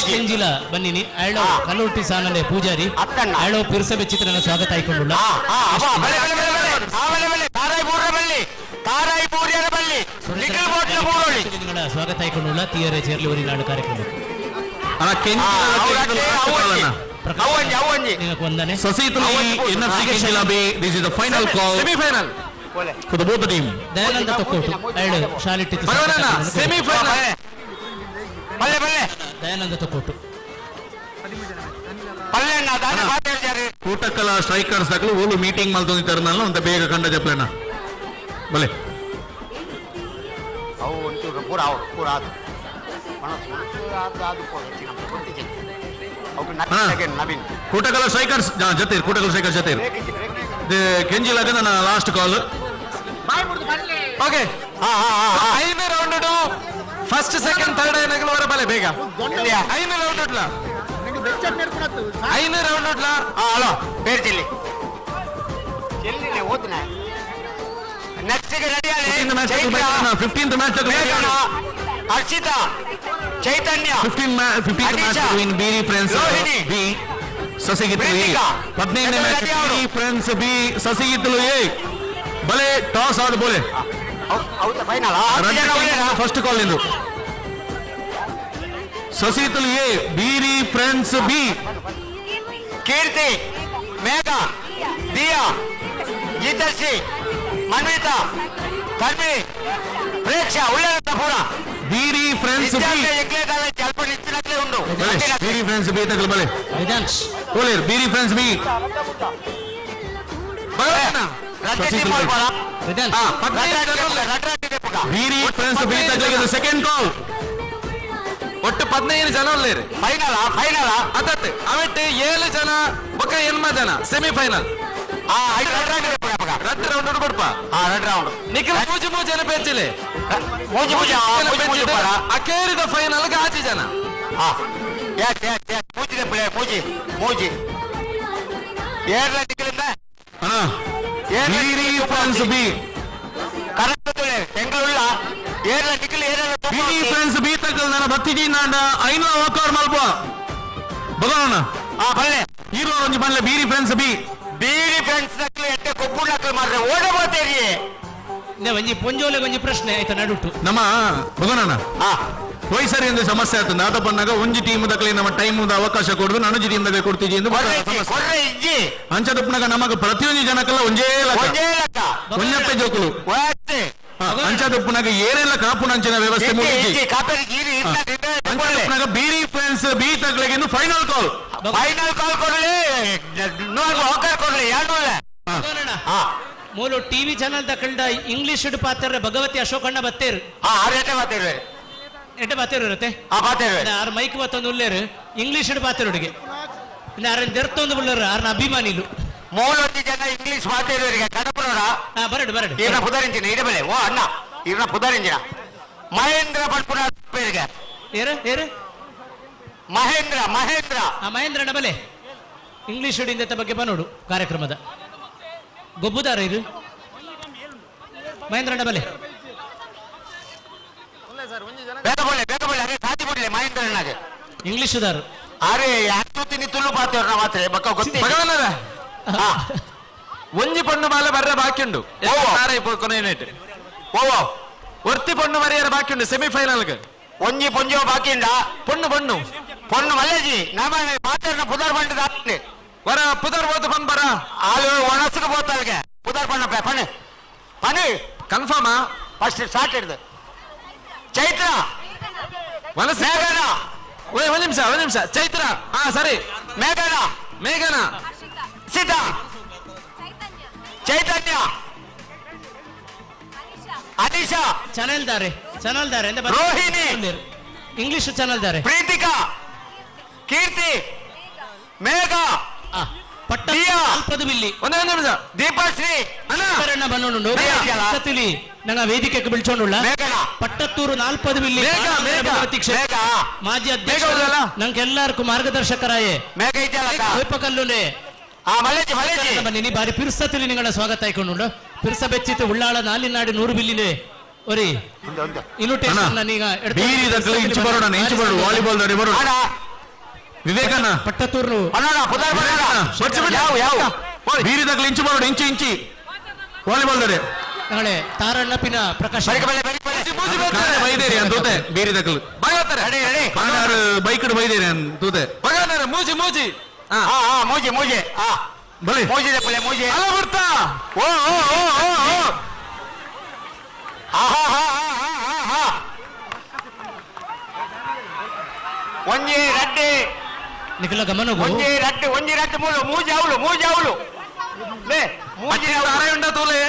ಕೆಂಜಿಲ ಬನ್ನಿನಿ ಅಯ್ಯೋ ಕಲ್ಲುಟ್ಟಿ ಸಾನಲೆ ಪೂಜಾರಿ ಅಯ್ಯೋ ಪಿರ್ಸ ಬೆಚ್ಚಿತ್ತು ನನ್ನ ಸ್ವಾಗತ ಆಯ್ಕೊಂಡುಳ್ಳ ಸ್ವಾಗತ ಆಯ್ಕೊಂಡುಳ್ಳ ತೀಯರೆ ಚೇರ್ಲಿ ಊರಿ ನಾಡು ಕಾರ್ಯಕ್ರಮಕ್ಕೆ ವಂದನೆ semifinal for the both the team Dayananda Thokkottu ಅಯ್ಯೋ ಶಾಲಿಟ್ಟಿತ್ತು ಸೆಮಿಫೈನಲ್ ದಯಾನಂದ ತಕ್ಕೋಟು ಕೂಟಕ್ಕಲ ಸ್ಟ್ರೈಕರ್ಸ್ ದಾಖಲು ಓಲು ಮೀಟಿಂಗ್ ಮಲ್ತೊಂದಿತ್ತಾರನಲ್ಲ ಅಂತ ಬೇಗ ಕಂಡ ಜಪ್ಲೆನ ಬಲೆ ಅವು ಒಂಚೂರು ಪೂರ ಅವರು ಪೂರ ಅದು ಕೂಟಕ್ಕಲ ಸ್ಟ್ರೈಕರ್ಸ್ ಜೊತೆ ಕೂಟಕ್ಕಲ ಸ್ಟ್ರೈಕರ್ಸ್ ಜೊತೆ ಕೆಂಜಿಲಾಗ ನನ್ನ ಲಾಸ್ಟ್ ಕಾಲ್ ಓಕೆ 5ನೇ ರೌಂಡ್ ಫಸ್ಟ್ ಸೆಕೆಂಡ್ ಥರ್ಡ್ ಏನಾಗಲು ವರ ಬಲೆ ಬೇಗ 5ನೇ ರೌಂಡ್ ಉಟ್ಲ 5ನೇ ರೌಂಡ್ ಉಟ್ಲ ಹಲೋ ಬೇರೆ ಚೆಲ್ಲಿ ಚೆಲ್ಲಿ ಓದ್ನ ನೆಕ್ಸ್ಟ್ ಗೆ ರೆಡಿ ಆಗಿ 15th ಮ್ಯಾಚ್ ಹರ್ಷಿತಾ ಚೈತನ್ಯ 15th ಮ್ಯಾಚ್ ಬಿಟ್ವೀನ್ ಬೀರಿ ಫ್ರೆಂಡ್ಸ್ ಬಿ ಸಸಿಗಿತ್ತಲು ಎ 15ನೇ ಮ್ಯಾಚ್ ಬೀರಿ ಫ್ರೆಂಡ್ಸ್ ಬಿ ಸಸಿಗಿತ್ತಲು ಎ ಬಲೆ ಟಾಸ್ ಆದ ಬೋಲೆ ಫಸ್ಟ್ ಕಾಲ್ ನಿಂದು ಸಸಿಗಿತ್ತಲು ಎ ಬೀರಿ ಫ್ರೆಂಡ್ಸ್ ಬಿ ಕೀರ್ತಿ ಮೇಘ ದಿಯಾ ಗೀತಶ್ರೀ ಮನ್ವಿತಾ ತನ್ವಿ ಪ್ರೇಕ್ಷಾ ಉಳ್ಳಾಟ ಪೂರ ಬೀರಿ ಫ್ರೆಂಡ್ಸ್ ಬಿ ಬೀರಿ ಫ್ರೆಂಡ್ಸ್ ಬಿ ತಗಲ್ ಬಲೆ ಓಲೇರ್ ಬೀರಿ ಫ್ರೆಂಡ್ಸ್ ಬಿ ಬೀರಿ ಫ್ರೆಂಡ್ಸ್ ಬಿ ತಗಲಿಗೆ ಸೆಕೆಂಡ್ ಕಾಲ್ ಒಟ್ಟು 15 ಜನ ಉಳ್ಳೇರಿ ಫೈನಲ್ ಅದತ್ತೆ ಅವಟ್ಟು 7 ಜನ ಬೊಕ್ಕ 8 ಜನ ಸೆಮಿಫೈನಲ್ ರೆಡ್ ರೌಂಡ್ ಕೊಡ್ಪ ನಿಖಿಲ್ ಮೂಜು ಜನ ಪೆಂಚಿಲೆ ಅಕೇರಿದ ಫೈನಲ್ ಆಚೆ ಜನ ಮೂಜಿ ಏರ್ಲ ನಿಖಿಲಿಂದ ಬೀರಿ ಫ್ರೆಂಡ್ಸ್ ಬಿ ಕರೆಕ್ಟ್ ಬೆಂಗಳೂರುಲ್ಲ ಏರ್ಲ ನಿಖಿಲ್ ಬೀರಿ ಫ್ರೆಂಡ್ಸ್ ಬಿ ತಗಲ್ ನನ್ನ ಭಕ್ತಿಜಿ ನಾಂಡ 500 ವಾಕರ್ ಮಲ್ಪ ಬಗೋಣ ಬಲ್ಲೆ ಹೀರೋ ಒಂಜಿ ಬಲ್ಲೆ ಬೀರಿ ಫ್ರೆಂಡ್ಸ್ ಬಿ ಬೀರಿ ಫ್ರೆಂಡ್ಸ್ ನಕ್ಲು ಎಟ್ಟೆ ಕೊಬ್ಬು ನಕ್ಲು ಮಾಡ್ರೆ ಓಡಬೋತೇರಿ ಒಂಜಿ ಪೊಂಜೋಲೆ ಒಂಜಿ ಪ್ರಶ್ನೆ ಆಯ್ತಾ ನಡುಟು ನಮ್ಮ ಬಗೋಣ ವಯಸ್ಸರಿ ಒಂದು ಸಮಸ್ಯೆ ಆಗ್ತದೆ ಆತ ಬಂದಾಗ ಒಂಜಿ ಟೀಮ್ ದಕ್ಕಲಿ ನಮ್ಮ ಟೈಮ್ ಅವಕಾಶ ಕೊಡುದು ನನಜಿ ಟೀಮ್ ದಾಗ ಕೊಡ್ತೀವಿ ಎಂದು ಅಂಚದಪ್ಪನಾಗ ನಮಗ ಪ್ರತಿಯೊಂದು ಜನಕ್ಕೆಲ್ಲ ಒಂಜೇ ಒಂಜಪ್ಪೆ ಜೋಕುಲು ಅಂಚದಪ್ಪನಾಗ ಏನೆಲ್ಲ ಕಾಪುನಂಚಿನ ವ್ಯವಸ್ಥೆ ಅಂಚದಪ್ಪನಾಗ ಬೀರಿ ಫ್ರೆಂಡ್ಸ್ ಫ್ರೆಂಡ್ಸ್ ಬಿ ತಗ್ಲಿಗೆ ಇನ್ನು ಫೈನಲ್ ಕಾಲ್ ಕೊಡ್ಲಿ ಹೋಗರ್ ಕೊಡ್ಲಿ ಎರಡು ಮೂಲು ಟಿವಿ ಚಾನಲ್ ತಕೊಂಡ ಇಂಗ್ಲಿಷ್ ಪಾತ್ರ ಭಗವತಿ ಅಶೋಕಣ್ಣ ಬತ್ತೇರು ಎಡ್ಡೆ ಬಾತೇರು ಇರುತ್ತೆ ಆರ್ ಮೈಕ್ ಬತ್ತೊಂದು ಉಳ್ಳೇರು ಇಂಗ್ಲಿಷ್ ಪಾತಿರೋಡಿಗೆ ಇನ್ನು ಆರನ್ ದೆರ್ತೊಂದು ಉಳ್ಳರು ಆರ್ನ ಅಭಿಮಾನಿಲು ಮೂವತ್ತು ಜನ ಇಂಗ್ಲಿಷ್ ಮಾತಾಡೋರಿಗೆ ಕಡಪುರ ಬರಡು ಈರ್ನ ಪುದರಿಂಚಿನ ಇಡಬಲೆ ಓ ಅಣ್ಣ ಈರ್ನ ಪುದರಿಂಚಿನ ಮಹೇಂದ್ರ ಪಡ್ಪುರ ಪೇರಿಗೆ ಏರು ಮಹೇಂದ್ರ ಮಹೇಂದ್ರ ಡಬಲೆ ಇಂಗ್ಲಿಷ್ ಹಿಡಿದ ಬಗ್ಗೆ ಬನ್ನೋಡು ಕಾರ್ಯಕ್ರಮದ ಗೊಬ್ಬುದಾರ ಇರು ಮಹೇಂದ್ರ ಡಬಲೆ ಬೇಗ ಬೋಲೆ ಅದೇ ಸಾಧಿ ಬಿಡ್ಲಿ ಮಹೇಂದ್ರನಾಗೆ ಇಂಗ್ಲಿಷ್ ದಾರು ಅರೆ ಯಾರು ತಿನ್ನಿ ತುಳು ಪಾತೇವ್ರ ಮಾತ್ರ ಬಕ್ಕ ಗೊತ್ತಿಲ್ಲ ಒಂಜಿ ಪೊಣ್ಣು ಮಾಲೆ ಬರ್ರೆ ಬಾಕಿ ಉಂಡು ಕೊನೆಯೇಟ್ ಓವೋ ಒರ್ತಿ ಪೊಣ್ಣು ಮರಿಯರ ಬಾಕಿ ಉಂಡು ಸೆಮಿಫೈನಲ್ಗೆ ಒಂಜಿ ಪೊಂಜೋ ಬಾಕಿ ಉಂಡ ಪೊಣ್ಣು ಮಲ್ಲೇಜಿ ನಮ್ಮ ಮಾತಾಡಿನ ಪುದರ್ ಬಂಡದ ಆಗ್ತದೆ ವರ ಪುದರ್ ಹೋದ ಪನ್ ಬರ ಆಳು ಒಣಸಕ್ಕೆ ಹೋಗ್ತಾಳ್ಗೆ ಪುದರ್ ಬಣ್ಣ ಪಣಿ ಕನ್ಫರ್ಮಾ ಫಸ್ಟ್ ಸ್ಟಾರ್ಟ್ ಹಿಡ್ದು ಚೈತ್ರ ಮೇಘನ ಒಂದ್ ನಿಮಿಷ ಚೈತ್ರ ಸರಿ ಮೇಘನ ಸೀತಾ ಚೈತನ್ಯ ಅನಿಶಾ ಚಾನಲ್ ದಾರೆ ರೋಹಿಣಿ ಇಂಗ್ಲಿಷ್ ಚಾನಲ್ ದಾರೆ ಪ್ರೀತಿಕಾ ಕೀರ್ತಿ ಮೇಘ ಪಟ್ಟದು ಬಿಲ್ಲಿ ಒಂದೇ ನಿಮಿಷ ದೀಪಶ್ರೀ ಅಣ್ಣ ಬನ್ನೋಡು ಸತಿಲಿ ನಂಗ ವೇದಿಕೆಗೆ ಬಿಳ್ಚೊಂಡುಳ್ಳ ಪಟ್ಟತ್ತೂರು 40 ಬಿಲ್ಲಿ ಮಾಜಿ ಅಧ್ಯಕ್ಷ ನಂಗೆ ಎಲ್ಲಾರ್ಕು ಮಾರ್ಗದರ್ಶಕರಾಯೇ ಕಲ್ಲುಲೆ ಬನ್ನಿ ಬಾರಿ ಪಿರ್ಸತಿಲಿ ನಿಂಗಳ ಸ್ವಾಗತ ಆಯ್ಕೊಂಡು ಪಿರ್ಸ ಬೆಚ್ಚಿತ್ತು ಉಳ್ಳಾಳ ನಾಲಿನಾಡಿ 100 ಬಿಲ್ಲಿನೇ ಒರಿ ಇನ್ವಿಟೇಷನ್ ಇಂಚು ಬರೋಣ ವಾಲಿಬಾಲ್ ದಾಡಿ ಬರೋಣ ವಿವೇಕಣ್ಣ ಪಟ್ಟತ್ತೂರು ಬೀರಿ ತಗ್ಲಿ ಇಂಚು ಬರೋಣ ಇಂಚಿ ವಾಲಿಬಾಲ್ ದಾಡಿ ನಾಳೆ ತಾರಣ್ಣಪಿನ ಪ್ರಕಾಶ ಬೈದೇರಿ ಅಂತೂತೆ ಬೀರಿ ತಗ್ಲು ಬೈಕ್ ಬೈದೇರಿ ಅಂತೂತೆ ಮೂಜಿ ಮೂಜಿ ಬಲಿ ಮೂಜಿ ಅಲ್ಲ ಬರ್ತಾ ಒಂಜಿ ರಡ್ಡಿ ನಿಖಿಲ ಗಮನ ಒಂಜಿ ರಡ್ಡಿ ಮೂಜಿ ಅವಳು ಉಂಡ ತೋಲೆ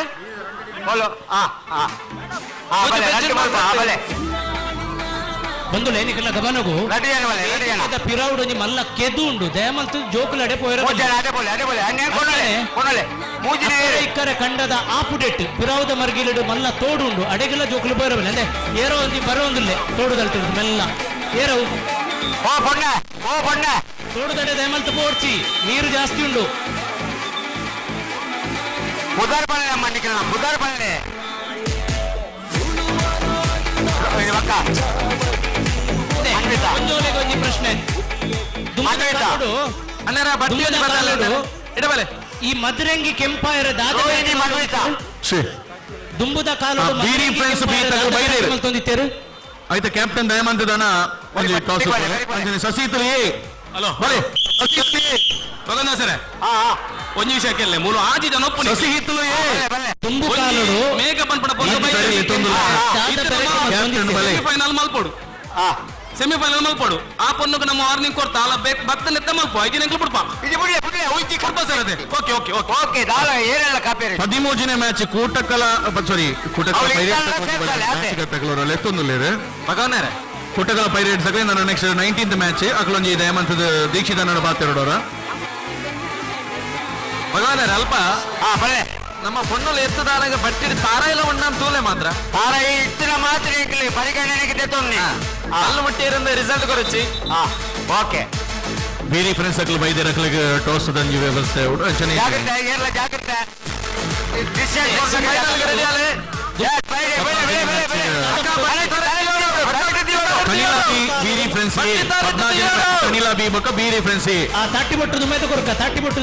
ಬಂದುಲೆ ನಿಖಿಲ ಗಮನಗು ಪಿರೌಡ್ ಒಂಜಿ ಮಲ್ಲ ಕೆದು ಉಂಡು ದಯಮಂತ ಜೋಕುಲಡೆ ಇಕ್ಕರೆ ಕಂಡದ ಆಪುಡೆಟ್ ಪಿರೌದ ಮರ್ಗಿಲಿಡು ಮಲ್ಲ ತೋಡುಂಡು ಅಡೆಗೆಲ್ಲ ಜೋಕುಲು ಪೋಯಿರಬಲ್ಲ ಅಂದ್ರೆ ಏರೋ ಒಂಜಿ ಬರೋಂದಿಲ್ಲೆ ತೋಡು ತಲ್ತಿರು ಮೆಲ್ಲ ಏರವು ತೋಡುದಡೆ ದಯಮಂತ ಪೋಡ್ಚಿ ನೀರು ಜಾಸ್ತಿ ಉಂಡು ಬುಧರ್ ಬಳ್ಳೆ ಅಮ್ಮ ನಿಖಿಲ ಬುಧರ್ ಬಳ್ಳೆ ಒಂಜಿ ಪ್ರಶ್ನೆ ಇಡಬಲೆ ಈ ಮದ್ರಂಗಿ ಕೆಂಪಾಯರ ದುಂಬುದ ಕಾಲ ತಂದಿತ್ತೇರು ಆಯ್ತು ಕ್ಯಾಪ್ಟನ್ ದಯಮಂತ ದನ ಸಸೀತಲಿ ಹಲೋ ಬರೀ ಸರೆ ಒಂದ್ ವಿಷಯಕ್ಕೆಲ್ಲ ಮೂಲ ಆಜಿ ಜನ ಸಸಿಹಿತ್ತಲು ತುಂಬು ಕಾಲುಡು ಮೇಕ ಪನ್ಪಡ ಸೆಮಿಫೈನಲ್ ಮಲ್ಪೋಡು ಸೆಮಿಫೈನಲ್ ಮಲ್ಪೋಡು ಆ ಪೊನ್ನುಗೆ ನಮ್ಮ ವಾರ್ನಿಂಗ್ ಕೊಡ್ತಾ ಅಲ್ಲ ಭಕ್ತ ನೆತ್ತ ಮಲ್ಪ ಐದು ನೆಂಕ್ಲು ಬಿಡ್ಪ ಸರ್ ಅದೇ ಓಕೆ ಹದಿಮೂಜನೇ ಮ್ಯಾಚ್ ಕೂಟಕಲ ಸಾರಿ ಕೂಟಕಲ ಎತ್ತೊಂದುಲ್ಲೇರು ಮಗವನೇರೆ ಕೂಟಕಲ ಪೈರೇಟ್ಸ್ ನಾನು ನೆಕ್ಸ್ಟ್ 19th ಮ್ಯಾಚ್ ಅಕ್ಲೊಂಜಿ ದಯಮಂತದ ದೀಕ್ಷಿತ ನಡು ಬಾತಿರೋಡವ್ರ ಮಗವನೇರೆ ಅಲ್ಪ ನಮ್ಮ ಪೊಣ್ಣಲ್ಲಿ ಎತ್ತದಾಗ ಬಟ್ಟಿಡಿ ತಾರ ಇಲ್ಲ ಉಂಡ ತೂಲೆ ಮಾತ್ರ ತಾರ ಇತ್ತಿನ ಮಾತ್ರ ಪರಿಗಣನೆಗೆ ತೆತ್ತೊಂದು ಅಲ್ಲ ಮುಟ್ಟಿರಂದ ರಿಸಲ್ಟ್ ಕೊರಚಿ ಓಕೆ ಬೇರೆ ಫ್ರೆಂಡ್ಸ್ ಅಕ್ಲು ಬೈದೇರ್ ಅಕ್ಲಿಗೆ ಟೋಸ್ ದಂಜಿ ವ್ಯವಸ್ಥೆ ಜಾಗ್ರತೆ ಬೀರಿ ಫ್ರೆಂಡ್ಸ್ ಕನಿಲಾ ಬಿ ಬೊಕ್ಕ ಬೀರಿ ಫ್ರೆಂಡ್ಸ್ ತಾಟಿ ಬೊಟ್ಟು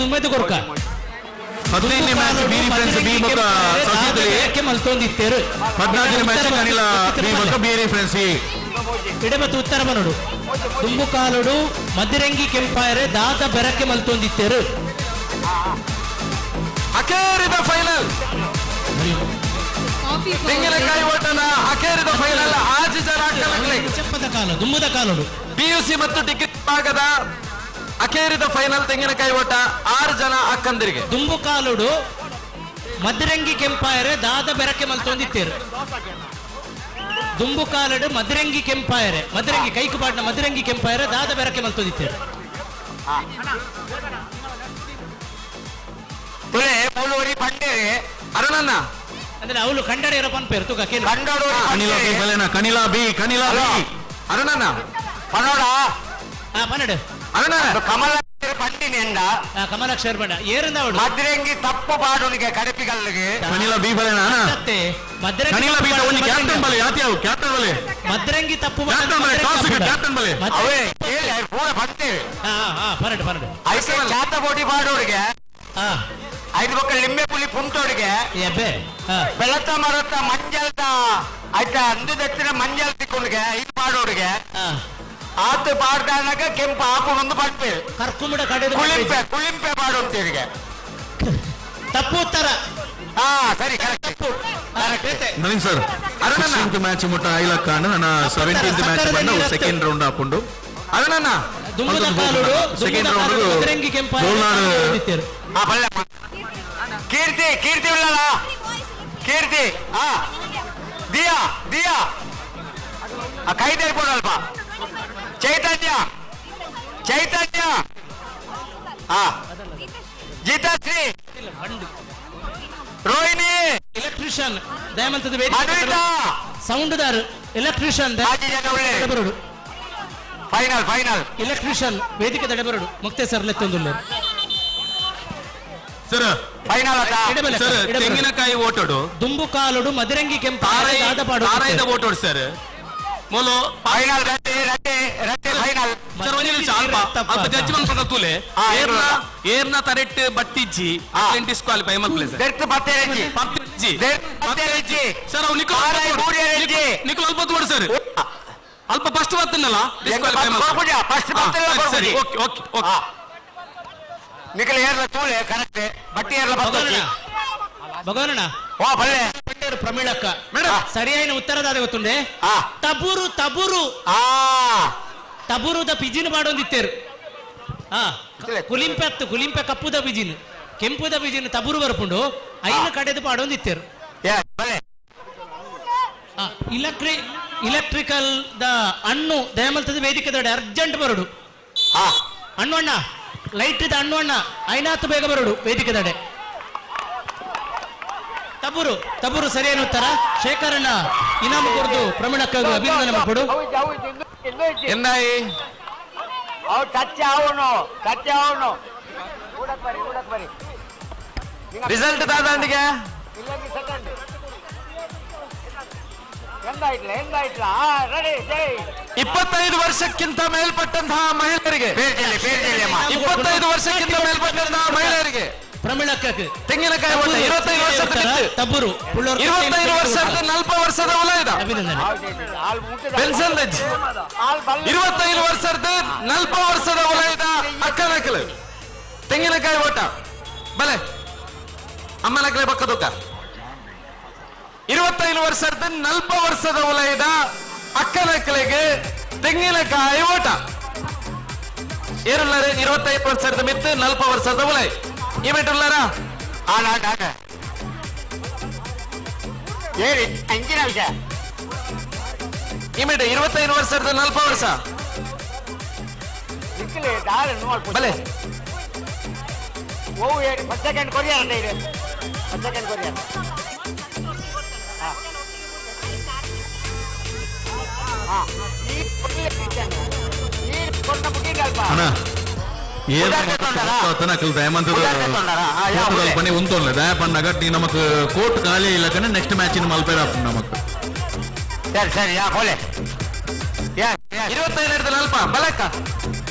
ದುಮ್ಮೈದು ಕೊರ್ಕ 15ನೇ ಮ್ಯಾಚ್ ಬೀರಿ ಫ್ರೆಂಡ್ಸ್ ಬಿ ಬೊಕ್ಕ ಸಸಿದಲಿ ಮಲ್ತೊಂದಿತ್ತೇರು 14ನೇ ಮ್ಯಾಚ್ ಕನಿಲಾ ಬಿ ಬೊಕ್ಕ ಬೀರಿ ಫ್ರೆಂಡ್ಸ್ ಇಡೆ ಮತ್ತು ಉತ್ತರ ಬನ್ನೋಡು ದುಂಬು ಕಾಲುಡು ಮದಿರಂಗಿ ಕೆಂಪಾಯರೆ ದಾದ ಬೆರಕ್ಕೆ ಮಲ್ತೊಂದಿತ್ತೇರು ಅಕೇರಿದ ಫೈನಲ್ ತೆಂಗಿನಕಾಯಿ ಓಟನ ಅಕೇರಿದ ಫೈನಲ್ ಆಜಿ ಜನ ಚಪ್ಪದ ಕಾಲ ದುಂಬುದ ಕಾಲುಡು PUC ಮತ್ತು ಡಿಗ್ರಿ ಭಾಗದ ಅಖೇರಿದ ಫೈನಲ್ ತೆಂಗಿನಕಾಯಿ ಓಟ 6 ಜನ ಅಕ್ಕಂದಿರಿಗೆ. ದುಂಬುಕಾಲುಡು ಮದ್ರಂಗಿ ಕೆಂಪಾಯರೆ ದಾದ ಬೆರಕೆ ಮಲ್ತೊಂದಿತ್ತೇರು. ದುಂಬುಕಾಲಡು ಮದ್ರಂಗಿ ಕೆಂಪಾಯರೆ ಮದ್ರಂಗಿ ಕೈಕುಪಾಟ್ನ ಮದ್ರಂಗಿ ಕೆಂಪಾಯರೆ ದಾದ ಬೆರಕೆ ಮಲ್ತೊಂದಿತ್ತೇರು. ತುಲೆ ಮೂಳುವರಿ ಪಂಡೇರೆ ಅರುಣನ್ನ ಅಂದ್ರೆ ಅವಳು ಕಂಡಡೆ ಇರೋ ಪನ್ಪೇರು ತುಕ ಕೇಳು ಕನಿಲಾ ಬಿ ಅರುಣನ್ನ ಪನೋಡ ಪನ್ನಡು ಅರುಣ ಕಮಲ ಪಂಡಿನಿ ಎಂದ ಕಮಲಾಕ್ಷರ ಬಂಡ ಏರಿಂದ ಅವಳು ಮದ್ರಂಗಿ ತಪ್ಪು ಪಾಡೋನಿಗೆ ಕಡಪಿಗಲ್ಲಿಗೆ ಕನಿಲಾ ಬಿ ಬಲೆನಾ ಕನಿಲಾ ಬಿ ಒಂದು ಕ್ಯಾಪ್ಟನ್ ಬಲೆ ಯಾತ್ಯಾವು ಕ್ಯಾಪ್ಟನ್ ಬಲೆ ಮದ್ರಂಗಿ ತಪ್ಪು ಕ್ಯಾಪ್ಟನ್ ಬಲೆ ಟಾಸ್ ಕ್ಯಾಪ್ಟನ್ ಬಲೆ ಅವೇ ಹೇಳಿ ಪೂರ ಪಂತೇವೆ ಪನ್ನಡು ಪನ್ನಡು ಐಸೆ ಚಾತ ಬೋಟಿ ಪಾಡೋರಿಗೆ 5 ಮಕ್ಕಳು ಲಿಂಬೆ ಪುಲಿ ಪುಂಟೋಡಿಗೆ ಬೆಳತ ಮರತ ಮಂಜಲ್ದ ಆಯ್ತ ಅಂದು ದತ್ತಿನ ಮಂಜಲ್ ತಿಕ್ಕೊಂಡಿಗೆ ಇದು ಪಾಡೋರಿಗೆ ಆತು ಪಾಡ್ದಾಗ ಕೆಂಪು ಹಾಕೊಂಡೊಂದು ಪಡ್ಪೇವೆ ಕರ್ಕುಂಬಡ ಕಡೆ ಕುಳಿಂಪೆ ಪಾಡೋಂತೀರಿಗೆ ತಪ್ಪು ಉತ್ತರ ಸರಿ ಕರೆಕ್ಟ್ ನನಗೆ ಸರ್ 16th ಮ್ಯಾಚ್ ಮುಟ್ಟ ಐಲಕ್ಕಾಂಡು ನನ್ನ 17th ಮ್ಯಾಚ್ ಬಂದು ಸೆಕೆಂಡ್ ರೌಂಡ್ ಹಾಕೊಂಡು ಅದನ್ನ ಸೆಕೆಂಡ್ ರೌಂಡ್ ಕೀರ್ತಿ ಕೀರ್ತಿ ಉಳ್ಳಲ್ಲ ಕೀರ್ತಿ ದಿಯಾ ದಿಯಾ ಕೈ ತೆರ್ಪೋಡಲ್ಪ ಚೈತನ್ಯ ಚೈತನ್ಯ ಗೀತಾಶ್ರೀ ರೋಹಿಣಿ ಎಲೆಕ್ಟ್ರಿಷಿಯನ್ ದಯಮಂತದ ಸೌಂಡ್ದಾರ್ ಎಲೆಕ್ಟ್ರಿಷಿಯನ್ ಬರೋಡು ಫೈನಲ್ ಫೈನಲ್ ಎಲೆಕ್ಟ್ರಿಷಿಯನ್ ವೇದಿಕೆ ದಡೆ ಬರೋಡು ಮುಕ್ತೆ ಸರ್ಲೆತ್ತೊಂದು ಸರ್ ಫೈನಲ್ ಸರ್ ತೆಂಗಿನಕಾಯಿ ಓಟೋಡು ದುಂಬುಕಾಲುಡು ಮದರಂಗಿ ಕೆಂಪು ಆರಾಯ್ದ ಓಟೋಡು ಸರ್ ಮೊಲು ಫೈನಲ್ ರಟ್ಟೆ ರಟ್ಟೆ ರಟ್ಟೆ ಫೈನಲ್ ಸರ್ ಒಂದು ನಿಮಿಷ ಅಲ್ಪ ಜಡ್ಜ್ಮೆಂಟ್ ಪಕ್ಕ ತೂಲೆ ಏರ್ನ ತರೆಟ್ ಬಟ್ಟಿಜ್ಜಿ ಡಿಸ್ಕ್ವಾಲಿಫೈ ಮಲ್ಪಲೆ ಸರ್ ದೆರ್ತ್ ಬತ್ತೆರೆಜ್ಜಿ ಪತ್ತಿಜ್ಜಿ ಬತ್ತೆರೆಜ್ಜಿ ಸರ್ ಅವು ನಿಖಲ್ ಅಲ್ಪ ತೋಡು ಸರ್ ಅಲ್ಪ ಫಸ್ಟ್ ಬರ್ತನಲ್ಲ ಡಿಸ್ಕ್ವಾಲಿಫೈ ಮಲ್ಪಲೆ ಫಸ್ಟ್ ಬತ್ತಲ್ಲ ಸರಿ ಓಕೆ ಓಕೆ ಓಕೆ ನಿಖಲ್ ಏರ್ಲ ತೂಲೆ ಕರೆಕ್ಟ್ ಬಟ್ಟಿ ಏರ್ಲ ಬತ್ತಲ್ಲ ಭಗವಾನಣ್ಣ ಬಲ್ಲೆ ಪ್ರಮೀಳಕ್ಕ ಸರಿಯಾದ ಉತ್ತರದಾದ ಗೊತ್ತುಂಡೆ ತಬುರು ತಬುರು ತಬುರುದ ಪಿಜಿನ್ ಮಾಡೊಂದಿತ್ತೇರು ಕುಲಿಂಪೆತ್ತು ಕುಲಿಂಪೆ ಕಪ್ಪುದ ಪಿಜಿನ್ ಕೆಂಪುದ ಪಿಜಿನ್ ತಬುರು ಬರ್ಪುಂಡು ಐನ ಕಡೆದು ಪಾಡೊಂದಿತ್ತೇರು ಇಲೆಕ್ಟ್ರಿಕಲ್ ದ ಅಣ್ಣು ದಯಮಲ್ತದ ವೇದಿಕೆ ದೊಡ್ಡ ಅರ್ಜೆಂಟ್ ಬರಡು ಅಣ್ಣು ಅಣ್ಣ ಲೈಟ್ ಇದ ಅಣ್ಣು ಅಣ್ಣ ಐನಾತ್ತು ಬೇಗ ಬರಡು ವೇದಿಕೆ ದಡೆ ತಬುರು ತಬುರು ಸರಿಯಾದ ಉತ್ತರ ಶೇಖರಣ್ಣ ಇನಾಮ ಕೊಡ್ದು ಪ್ರಮೀಳಕ್ಕ ಅಭಿನಂದನೆ ಮಾಡ್ಕೊಡು ಎಂದಾಯಿ ರಿಸಲ್ಟ್ ದಾದಂಡಿಗೆ 25 ವರ್ಷಕ್ಕಿಂತ ಮೇಲ್ಪಟ್ಟಂತಹ ಮಹಿಳೆಯರಿಗೆ 25 ವರ್ಷಕ್ಕಿಂತ ಮೇಲ್ಪಟ್ಟಂತಹ ಮಹಿಳೆಯರಿಗೆ ಪ್ರಮೀಳಕ್ಕಕ್ಕೆ ತೆಂಗಿನಕಾಯಿ ಓಟ 25 ವರ್ಷದ ತಬುರು 25 ವರ್ಷದ 40 ವರ್ಷದ ವಲಯದ ಪೆನ್ಷನ್ 25 ವರ್ಷದ 40 ವರ್ಷದ ವಲಯದ ಅಕ್ಕನಕಲು ತೆಂಗಿನಕಾಯಿ ಓಟ ಬಲೆ ಅಮ್ಮನಕಲೆ ಪಕ್ಕದಕ್ಕ 25 ವರ್ಷದ 40 ವರ್ಷದ ವಲಯದ ಅಕ್ಕನಕಲೆಗೆ ತೆಂಗಿನಕಾಯಿ ಓಟ ಏರುಳ್ಳಾರೆ 25 ವರ್ಷದ ಮಿತ್ತು 40 ವರ್ಷದ ವಲಯ ಇವೆಂಟ್ ಉಳ್ಳಾರ ಅಂಚಿನ ವಿಷಯ ಇಮೆಂಟ್ 25 ವರ್ಷದ 40 ವರ್ಷ ಬಲೆ ಓ ಹೇಳಿ ಸೆಕೆಂಡ್ ಕೊರಿಯರ್ ಅಂತ ಇದೆ ಸೆಕೆಂಡ್ ಕೊರಿಯರ್ అన్నా తనకల్ దయమంతదు పని ఉంటోన్లే దయ పండగ నమకు కోర్టు ఖాళీ ఇల్లకనే నెక్స్ట్ మ్యాచ్ ని మల్పేరా నమకు సరి సరి యా పోలే ಯಾ 25 ಹಿಡಿದು ಅಲ್ಪ ಬಲಕ್ಕ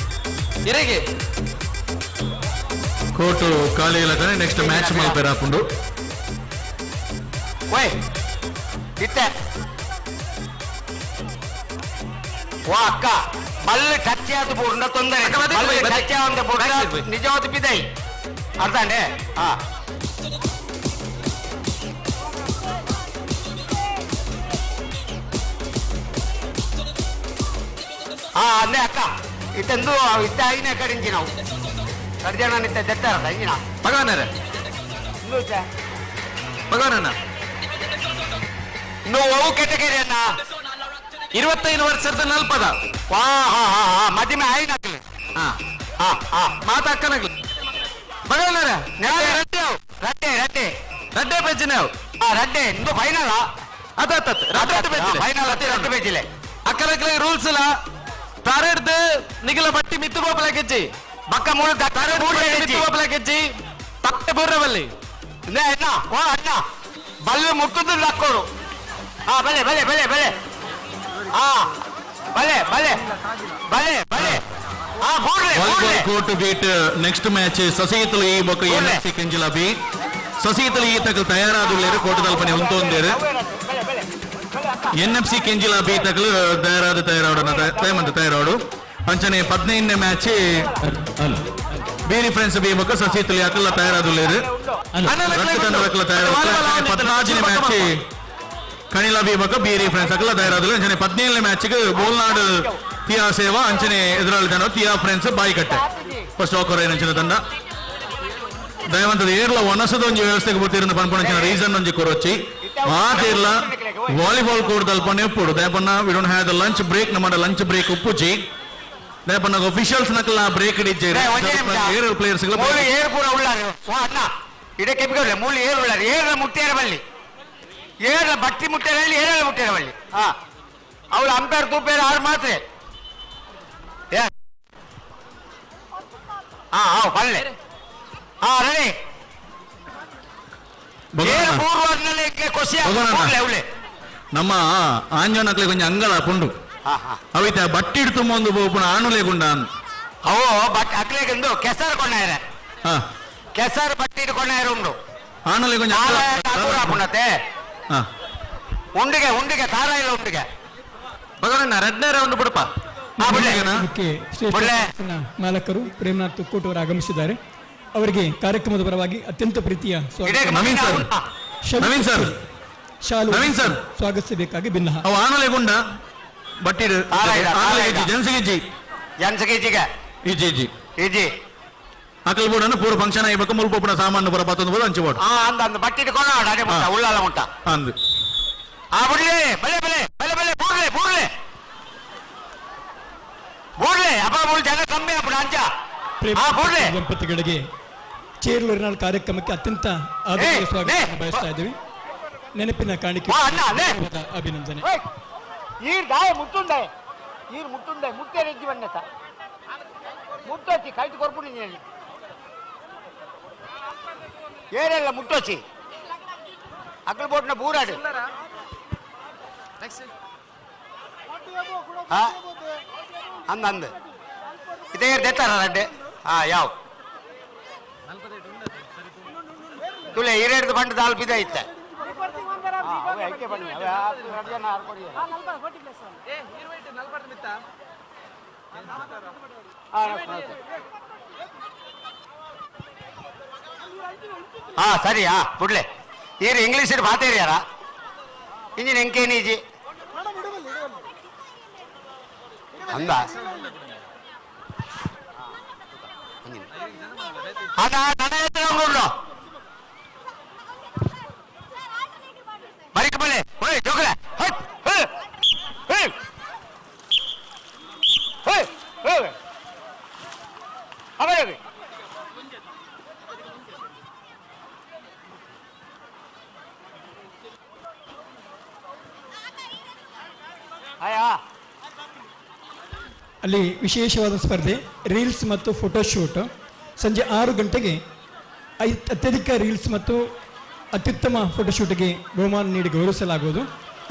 ಇರೆಗೆ ಕೋರ್ಟು ಖಾಲಿ ಇಲ್ಲಕನೆ ನೆಕ್ಸ್ಟ್ ಮ್ಯಾಚ್ ಮಲ್ಪೇರ ಹಾಕೊಂಡು ಓಯ್ ಇತ್ತೆ ಓ ಅಕ್ಕ ಬಲ್ಲು ಟಚ್ ಆದ ಪೂರ್ಣ ತೊಂದರೆ ಬಲ್ಲು ಟಚ್ ಆದ ಪೂರ್ಣ ನಿಜವಾದ ಬಿದೈ ಅರ್ಥ ಅಂಡೆ ಅಂದೆ ಅಕ್ಕ ಇತ್ತಂದು ಇತ್ತ ಐನ ಕಡಿಂಜಿ ನಾವು ಸರ್ಜನ ನಿತ್ತ ಜಟ್ಟಾರ ಇಂಜಿನ ಭಗವಾನರೇ ಭಗವಾನಣ್ಣ ನೋವು ಕೆಟಗರಿ ಅನ್ನ 25 ವರ್ಷದ ನಲ್ಪದ ವಾ ಹಾ ಹಾ ಹಾ ಮಧ್ಯಮ ಐನಕ್ಲಿ ಮಾತಾಡ್ಕನಾಗ್ಲಿ ಭಗವಾನರೇ ರಡ್ಡೆ ರಡ್ಡೆ ರಡ್ಡೆ ರಡ್ಡೆ ಬೆಜ್ಜಿನ ರಡ್ಡೆ ಇಂದು ಫೈನಲ್ ಫೈನಲ್ ಅತಿ ರಡ್ಡೆ ಬೆಜ್ಜಿಲೆ ಅಕ್ಕಲಕ್ಕೆ ರೂಲ್ಸ್ ಇಲ್ಲ ತಾರೆಡ್ದು ನಿಗಲ ಬಟ್ಟಿ ಮಿತ್ತು ಬೋಪಲಾಕೆಜ್ಜಿ ಬಕ್ಕ ಮೂಲ ತಾರೆಡ್ ಮಿತ್ತು ಬೋಪಲಾಕೆಜ್ಜಿ ಪಕ್ಕ ಬುರ್ರವಲ್ಲಿ ಅಣ್ಣ ಓ ಅಣ್ಣ ಬಲ್ಲು ಮುಟ್ಟುದು ಹಾಕೋರು ಹಾ ಬಲೆ ಬಲೆ ಬಲೆ ಬಲೆ ಹಾ ಬಲೆ ಬಲೆ ಬಲೆ ಬಲೆ ಹಾ ವಾಲಿಬಾಲ್ ಕೋರ್ಟ್ ಬೀಟ್ ನೆಕ್ಸ್ಟ್ ಮ್ಯಾಚ್ ಸಸೀತಲು ಈ ಬೊಕ್ಕ ಎನ್ಎಫ್ಸಿ ಕೆಂಜಿಲಾಬಿ ಸಸೀತಲು ಈ ತಕಲ್ ತಯಾರಾದುಳ್ಳೇರು ಕೋರ್ಟ್ ತಲ್ಪನೆ ಉಂತೊಂದೇರು ಎನ್ಎಫ್ಸಿ ಕೆಂಜಿಲಾಬಿ ತಕಲು ತಯಾರಾಡು ಅಂಚನೆ 15ನೇ ಮ್ಯಾಚ್ ಬೇರೆ ಫ್ರೆಂಡ್ಸ್ ಬಿ ಬೊಕ್ಕ ಸಸೀತಲು ಯಾಕಲ್ಲ ತಯಾರಾದುಳ್ಳೇರು ರಕ್ತದಂಡ ತಯಾರಾದು 14ನೇ ಮ್ಯಾಚ್ ಕಣಿಲಾಬಿ ಬೊಕ್ಕ ಬೇರೆ ಫ್ರೆಂಡ್ಸ್ ಅಕಲ್ಲ ತಯಾರಾದುಲ್ಲ ಅಂಚನೆ 17ನೇ ಮ್ಯಾಚ್ಗೆ ಬೋಲ್ನಾಡು ತಿಯಾ ಸೇವಾ ಅಂಚನೆ ಎದುರಾಳಿದ ತಿಯಾ ಫ್ರೆಂಡ್ಸ್ ಬಾಯಿಕಟ್ಟೆ ಫಸ್ಟ್ ಹಾಕೋರ್ ಏನಂಚಿನ ತಂಡ ದಯವಂತದ ಏರ್ಲ ಒನಸದ ಒಂಜಿ ವ್ಯವಸ್ಥೆಗೆ ಗೊತ್ತಿರೋ ಪನ್ಪುಣಂಚಿನ ರೀಸನ್ ಒಂಜಿ ಕೊರೊಚ್ಚಿ ಮಾತಿರ್ಲ ವಾಲಿಬಾಲ್ ಕೋರ್ಟ್ ತಲ್ಪನೆ ಎಪ್ಪುಡು ದಯಪನ್ನ we don't have the lunch break ನಮ್ಮ ಲಂಚ್ ಬ್ರೇಕ್ ಉಪ್ಪುಚಿ ದಯಪನ್ನ ಅಫಿಷಿಯಲ್ಸ್ ನಕಲ್ಲ ಬ್ರೇಕ್ ಇಡಿಜ್ಜೇರಿ ಏರ್ ಪ್ಲೇಯರ್ಸ್ ಗಳ ಮೂಲ ಏರ್ ಪೂರ ಉಳ್ಳಾರು ಓ ಅಣ್ಣ ಇಡೆ ಕೆಪಿಗೆ ಮೂಲ ಏರ್ ಉಳ್ಳಾರು ಏರ್ ಮುಟ್ಟೇರ ಬಲ್ಲಿ ಏರ್ ಬಟ್ಟಿ ಮುಟ್ಟೇರಲ್ಲಿ ಏರೆಲ್ಲ ಮುಟ್ಟೇರ ಬಲ್ಲಿ ಹಾ ಅವಳು ಅಂಪೇರ್ ತೂಪೇರ್ ಆರು ಮಾತ್ರ ಹಾ ಹಾ ಬಲ್ಲೆ ಹಾ ರೆಡಿ ನಮ್ಮ ಆಂಜನಕ್ಲೆ ಕೊಂಚ ಅಂಗಳ ಪುಂಡು ಅವಿತ ಬಟ್ಟಿ ಇಡ್ತು ಮುಂದು ಬೋಪುಣ ಆಣುಲೇಗುಂಡ ಅವು ಬಟ್ ಅಕ್ಲೆಗೊಂದು ಕೆಸರು ಕೊಂಡಾಯ್ರೆ ಕೆಸರು ಬಟ್ಟಿ ಇಟ್ಕೊಂಡಾಯ್ರೆ ಉಂಡು ಆಣುಲೆ ಕೊಂಚ ಪುಣತೆ ಉಂಡಿಗೆ ಉಂಡಿಗೆ ಖಾರ ಇಲ್ಲ ಉಂಡಿಗೆ ಭಗವನ್ನ ರೆಡ್ನೇ ರೌಂಡ್ ಬಿಡಪ್ಪ ಮಾಲಕರು ಪ್ರೇಮನಾಥ್ ತುಕ್ಕೋಟ್ ಅವರು ಆಗಮಿಸಿದ್ದಾರೆ ಅವರಿಗೆ ಕಾರ್ಯಕ್ರಮದ ಪರವಾಗಿ ಅತ್ಯಂತ ಪ್ರೀತಿಯ ನವೀನ್ ಸರ್ ಸ್ವಾಗತಿಸಬೇಕಾಗಿ ಭಿನ್ನ ಅವು ಆನಲೆಗುಂಡ ಬಟ್ಟಿಡು ಜನ್ಸಿಗೆಜ್ಜಿ ಇಜಿ ಅಕಲ್ ಬೋಡನ್ನು ಪೂರ ಫಂಕ್ಷನ್ ಆಯ್ಬೇಕು ಮುಲ್ಪೋಪುಣ ಸಾಮಾನು ಪುರ ಪತ್ತೊಂದು ಬೋಡು ಹಂಚಿ ಬೋಡು ಅಂದ ಬಟ್ಟಿಟ್ಟು ಉಳ್ಳಾಲ ಮುಟ್ಟ ಅಂದು ಬಿಡ್ಲಿ ಬಲೆ ಬಲೆ ಬಲೆ ಬಲೆ ಬೂಡ್ಲೆ ಬೂಡ್ಲೆ ಬೂಡ್ಲೆ ಅಪ್ಪ ಬೂಡ್ ಜನ ಕಮ್ಮಿ ಅಪ್ಪ ಅಂಚ ದಂಪತಿಗಳಿಗೆ ಚೇರ್ಲೂರಿನ ಕಾರ್ಯಕ್ರಮಕ್ಕೆ ಅತ್ಯಂತ ಆದರಣೀಯ ಸ್ವಾಗತ ಬಯಸ್ತಾ ಇದ್ದೀವಿ ನೆನಪಿನ ಕಾಣಿಕೆ ಅಭಿನಂದನೆ ಮುಟ್ಟುಂಡೆ ಮುಟ್ಟೆ ರೆಜ್ಜಿ ಬಣ್ಣತ ಮುಟ್ಟೋಚಿ ಕೈಟ್ ಕೊರ್ಪು ಏರೆಲ್ಲ ಮುಟ್ಟೋಚಿ ಅಕ್ಕಲ್ ಬೋಟ್ನ ಬೂರಾಡು ಅಂದ ಇದೇ ದೇತಾರ ರಡ್ಡೆ ಹಾ ಯಾವ ತುಲೆ ಹಿರೇಡ್ದು ಬಂಡ ದಾಲ್ಪಿದ ಇತ್ತ ಹಾ ಸರಿ ಹಾ ಬಿಡ್ಲೆ ಈರು ಇಂಗ್ಲೀಷ್ ಮಾತೇರಿಯಾರ ಇಂಜಿನ ಎಂಕೇನೀಜಿ ಅಂದ ಅದ ನನ್ನ ಹತ್ರ ನೋಡ್ರು ಬರಿಕ ಬಲೆ ಓಯ್ ಜೋಗಲ ಅವರಿಗೆ ಅಲ್ಲಿ ವಿಶೇಷವಾದ ಸ್ಪರ್ಧೆ ರೀಲ್ಸ್ ಮತ್ತು ಫೋಟೋಶೂಟ್ ಸಂಜೆ 6 ಗಂಟೆಗೆ ಅತ್ಯಧಿಕ ರೀಲ್ಸ್ ಮತ್ತು ಅತ್ಯುತ್ತಮ ಫೋಟೋಶೂಟ್ಗೆ ಬಹುಮಾನ ನೀಡಿ ಗೌರವಿಸಲಾಗುವುದು.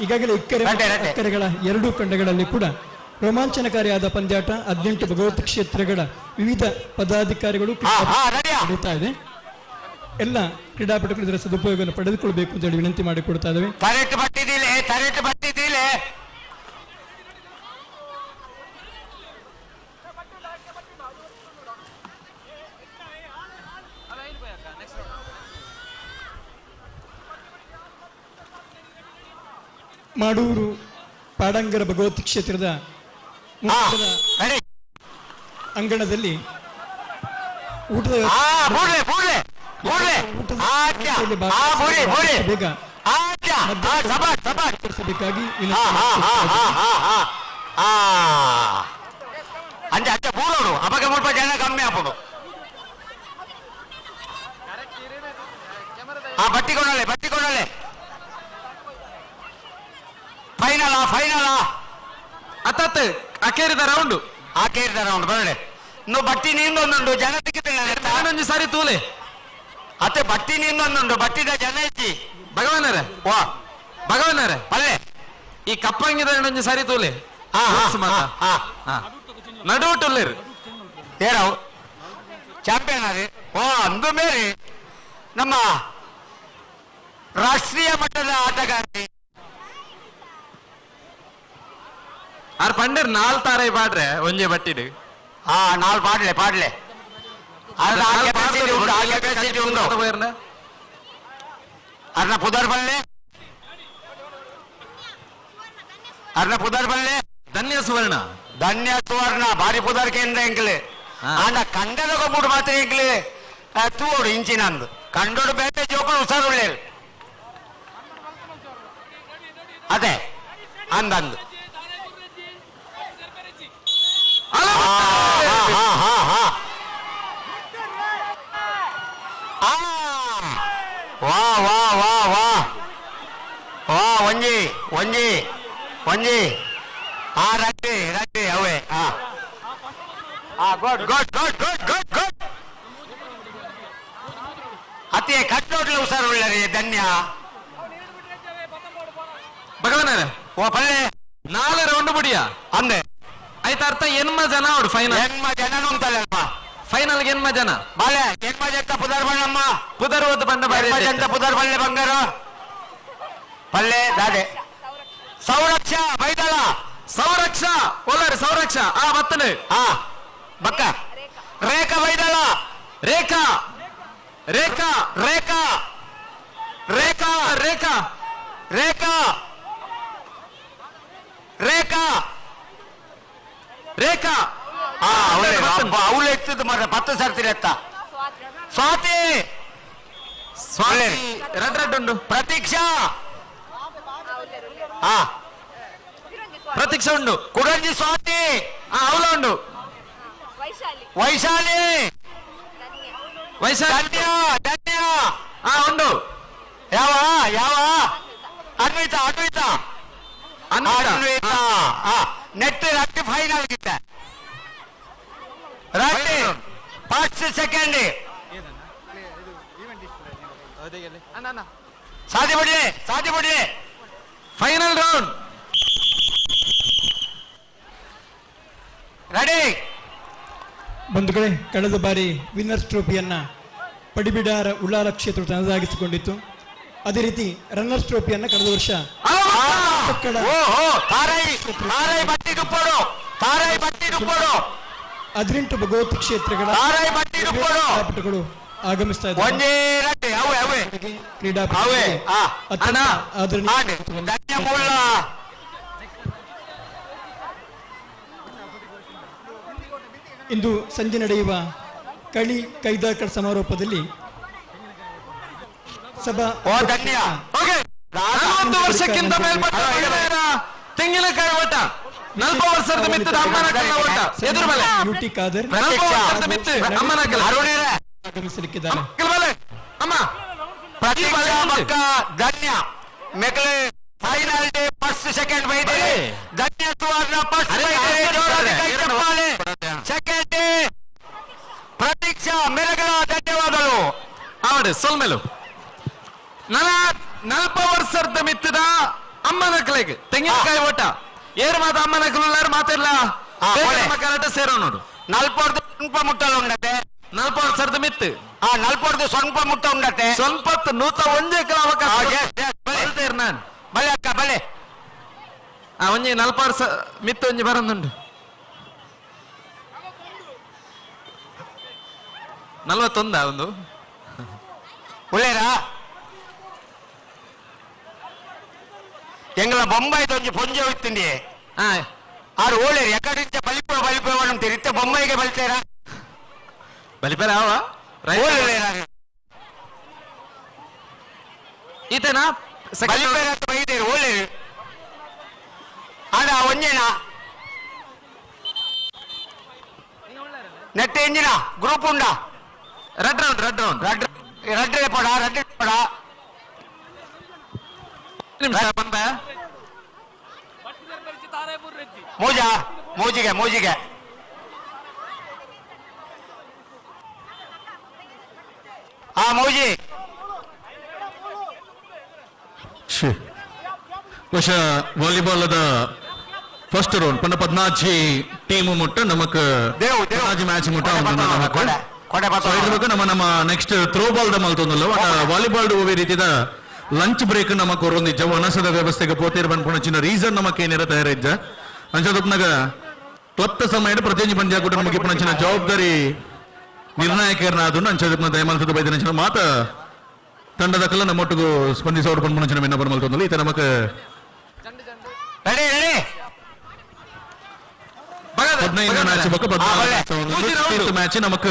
ಈಗಾಗಲೇ ಇಕ್ಕರೆಗಳ 2 ತಂಡಗಳಲ್ಲಿ ಕೂಡ ರೋಮಾಂಚನಕಾರಿಯಾದ ಪಂದ್ಯಾಟ 18 ಭಗವತಿ ಕ್ಷೇತ್ರಗಳ ವಿವಿಧ ಪದಾಧಿಕಾರಿಗಳು ನಡೀತಾ ಇದೆ. ಎಲ್ಲ ಕ್ರೀಡಾಪಟುಗಳು ಇದರ ಸದುಪಯೋಗವನ್ನು ಪಡೆದುಕೊಳ್ಳಬೇಕು ಅಂತ ಹೇಳಿ ವಿನಂತಿ ಮಾಡಿಕೊಡ್ತಾ ಇದ್ದೇವೆ. ಮಾಡೂರು ಪಾಡಂಗರ ಭಗವತಿ ಕ್ಷೇತ್ರದ ಅಂಗಣದಲ್ಲಿ ಊಟದ ಬೇಗ ಏರ್ಪಡಿಸಬೇಕಾಗಿ ಅಂಚೆ ಅಚ್ಚ ಪೂರೋಡು ಅಪಗೆ ಮುಲ್ಪ ಜನ ಕಮ್ಮಿ ಆಪೋದು ಬಟ್ಟಿಕೊಂಡಲೆ ಫೈನಲ್ ಅತ್ತತ್ತು ಅಕೇರಿದ ರೌಂಡ್ ಬರಡೆ నువ్వు బట్టి నీందొందుండు జన దిక్కుతున్నాను సారి తూలే అతే బట్టి నీందొందుండు బట్టిದ ಜನ ಇಚ್ಚಿ ಭಗವಾನರೇ ವಾ ಭಗವಾನರೇ ಪಲ್ಲೆ ಈ ಕಪ್ಪಂಗಿದ ಒಂಜಿ ಸಾರಿ ತೂಲೆ ನಡುಟುಲ್ಲೇರು ಏರಾವ್ ಚಾಂಪಿಯನ್ ಅದೇ ಓ ಅಂದು ಮೇರೆ ನಮ್ಮ ರಾಷ್ಟ್ರೀಯ ಮಟ್ಟದ ಆಟಗಾರ್ತಿ ಆರ್ ಪಂಡರ್ ನಾಲ್ ತಾರೈ ಪಾಡ್ರೆ ಒಂಜೆ ಬಟ್ಟಿಡು ನಾಲ್ ಪಾಡ್ಲೆ ಅರ್ನ ಪುದರ್ ಬಲ್ಲೆ ಧನ್ಯ ಸುವರ್ಣ ಭಾರಿ ಪುದರ್ ಕೇಂದ್ರ ಎಂಕ್ಲೆ ಆಂಡ ಕಂಡದ ಬುಡು ಮಾತ್ರ ಎಂಕ್ಲೆ ತೂಡು ಇಂಚಿನಂದು ಕಂಡೋಡು ಬೇಟೆ ಜೋಕುಲು ಉಸಾರುಳ್ಳೇರು ಅದೇ ಅಂದಂದು ಒಂಜಿ ರಡ್ಡಿ ಅವೇ ಗುಡ್ ಅತಿ ಕಟ್ಟೋಟ್ಲ ಉಸಾರುಳ್ಳರಿ ಧನ್ಯ ಭಗವಾನರೇ ಓ ಪಲ್ಲೆ 4 ರೌಂಡ್ ಬಿಡಿಯಾ ಅಂದೆ ಆಯ್ತ ಅರ್ಥ ಎನ್ಮ ಜನ ಅವ್ರು ಫೈನಲ್ ಜನನು ಅಂತಲ್ಲ ಫೈನಲ್ ಎನ್ಮ ಜನ ಬಾಲೆ ಎನ್ಮ ಜಂತ ಪುದರ್ ಬಣ್ಣಮ್ಮ ಪುದರ್ ಓದ್ ಬಂಡ ಬಾರಿ ಜಂತ ಪುದರ್ ಬಲ್ಲೆ ಬಂಗಾರ ಪಲ್ಲೆ ದಾದೆ ಸಂರಕ್ಷಾ ಬೈದಳ ಸಂರಕ್ಷಾ ಒಲ್ಲರಿ ಸಂರಕ್ಷಾ ಬತ್ತನೆ ಬಕ್ಕ ರೇಖಾ ಬೈದಳ ರೇಖಾ ರೇಖಾ ರೇಖಾ ರೇಖಾ ರೇಖಾ ರೇಖಾ ರೇಖಾ ರೇಖಾ ಅವಳು ಎತ್ತಿದ್ದು ಮಾತ್ರ 10 ಸರ್ತಿ ಎತ್ತ ಸ್ವಾತಿ ರಡ್ ಉಂಡು ಪ್ರತೀಕ್ಷಾ ಪ್ರತೀಕ್ಷಾ ಉಂಡು ಕುಡಂಜಿ ಸ್ವಾತಿ ಅವಳ ಉಂಡು ವೈಶಾಲಿ ವೈಶಾಲಿ ಧನ್ಯ ಉಂಡು ಯಾವ ಅನ್ವಿತಾ ನೆಟ್ ರಟ್ಟಿ ಫೈನಲ್ ಗಿತ್ತ ರಟ್ಟಿ ಫಸ್ಟ್ ಸೆಕೆಂಡ್ ಸಾಧಿ ಬಿಡ್ಲಿ ಫೈನಲ್ ರೌಂಡ್ ರೆಡಿ ಬಂಧುಗಳೇ, ಕಳೆದ ಬಾರಿ ವಿನ್ನರ್ಸ್ ಟ್ರೋಫಿಯನ್ನ ಪಡಿಬಿಡಾರ ಉಳ್ಳಾಲ ಕ್ಷೇತ್ರ ತನ್ನದಾಗಿಸಿಕೊಂಡಿತ್ತು. ಅದೇ ರೀತಿ ರನ್ನರ್ಸ್ ಟ್ರೋಫಿಯನ್ನ ಕಳೆದ ವರ್ಷ ಹದಿನೆಂಟು ಭಗವತ್ ಕ್ಷೇತ್ರಗಳ ಕ್ರೀಡಾಪಟುಗಳು ಆಗಮಿಸ್ತಾ ಇದ್ದಾರೆ. ಇಂದು ಸಂಜೆ ನಡೆಯುವ ಕಳಿ ಕೈದಾಕಳ ಸಮಾರೋಪದಲ್ಲಿ ಸಭಾ 40 ವರ್ಷಕ್ಕಿಂತ ಮೇಲ್ಪಟ್ಟ ತೆಂಗಿನಕಾಯಿ ಓಟ 40 ವರ್ಷದ ಮಿತ್ತದ ಅಮ್ಮನಕಲ್ಲ ಓಟ ಎದುರು ಮೇಲೆ ಯುಟಿ ಖಾದರ್ 40 ವರ್ಷದ ಮಿತ್ತ ಅಮ್ಮನಕಲ್ಲ ಆಗಮಿಸಲಿಕ್ಕಿದ್ದಾರೆ. ಅಮ್ಮ ಧನ್ಯ ಮೆಕಲೆ ಫೈನಲ್ ಡೇ ಫಸ್ಟ್ ಸೆಕೆಂಡ್ ಬೈದೆ ಧನ್ಯ ಸುವರ್ಣ ಫಸ್ಟ್ ಸೆಕೆಂಡ್ ಡೇ ಪ್ರತೀಕ್ಷಾ ಮೆರಗಲ ಧನ್ಯವಾದಗಳು. ಅವಡೆ ಸೊಲ್ಮೆಲು 40 ವರ್ಷದ ಮಿತ್ತದ ಅಮ್ಮನಕಲೆಗೆ ತೆಂಗಿನಕಾಯಿ ಓಟ ಏರು ಮಾತ ಅಮ್ಮನಕಲು ಮಾತಿಲ್ಲ ಕರಾಟ ಸೇರೋ ನೋಡು 40 ಸ್ವಲ್ಪ ಮುಟ್ಟಲು ಉಂಡತೆ 40 ವರ್ಷದ ಮಿತ್ತು 40 ಸ್ವಲ್ಪ ಮುಟ್ಟ ಉಂಡತೆ ಸ್ವಲ್ಪ ನೂತ ಒಂದೇ ಕೆಲ ಅವಕಾಶ ನಾನು ಬಲೆ ಅಕ್ಕ ಬಲೆ ಒಂಜಿ 40 ವರ್ಷ ಮಿತ್ತು ಒಂಜಿ ಬರಂದುಂಡು 41 ಒಂದು ಉಳ್ಳೇರಾ ಎಂಗಳ ಬೊಂಬಾಯ್ದು ಒಂಜಿ ಪೊಂಜೆ ಹೋಯ್ತಂಡಿ ಆರು ಓಳೇರಿ ಎಕಡಿಂಚ ಬಲಿಪ ತಿರಿತ್ತೆ ಬೊಂಬೈಗೆ ಬಲ್ತೇರಾ ಬಲಿಪೇರ ಅವ ಈತೇನಾ ಬಲಿಪೇರ ಅಂತ ಬೈದೇರು ಒಳ್ಳೆ ಆಡ ಒಂಜೇನ ನೆಟ್ ಎಂಜಿನ ಗ್ರೂಪ್ ಉಂಡ ರೆಡ್ ರೌಂಡ್ ರಡ್ಡೆ ಪಡ ನಿಮಿಷ ಬಂದ ಮೂಜಿಗೆ ಮೌಜಿ ಬಹುಶಃ ವಾಲಿಬಾಲ್ ಫಸ್ಟ್ ರೌಂಡ್ ಪಂಡ 14 ಟೀಮ್ ಮುಟ್ಟ ನಮಕ್ 14 ಮ್ಯಾಚ್ ಮುಟ್ಟ ನಮ್ಮ ನೆಕ್ಸ್ಟ್ ಥ್ರೋ ಬಾಲ್ ದ ಮಲ್ತೊಂದಲ್ಲ ವಾಲಿಬಾಲ್ ಒವ್ವೇ ರೀತಿದ ಲಂಚ್ ಬ್ರೇಕ್ ನಮಕ್ ಒರೊಂದಿಜ್ಜ ವನಸದ ವ್ಯವಸ್ಥೆಗೆ ಪೋತೇರ್ ಬಂದ್ಪುಣಚಿನ ರೀಸನ್ ನಮಕ್ ಏನಿರ ತಯಾರಿಜ್ಜ ಅಂಚದಪ್ನಾಗ ಕ್ಲಬ್ ಸಮಯ ಪ್ರತಿಯೊಂದು ಪಂದ್ಯ ನಮಗೆ ಪುಣಚಿನ ಜವಾಬ್ದಾರಿ ನಿರ್ಣಾಯಕರನಾದ ಅಂಚದಪ್ನ ದಯಮಾಲ್ತದ ಬೈದಿನ ಮಾತ ತಂಡದ ಕಲ್ಲ ನಮ್ಮೊಟ್ಟಿಗೂ ಸ್ಪಂದಿಸೋರು ಪಂದ್ಪುಣಚಿನ ಮೆನ್ನ ಬರ್ಮಲ್ತೊಂದಲ್ಲ ಈತ ನಮಕ್ ಮ್ಯಾಚ್ ಮ್ಯಾಚ್ ನಮಕ್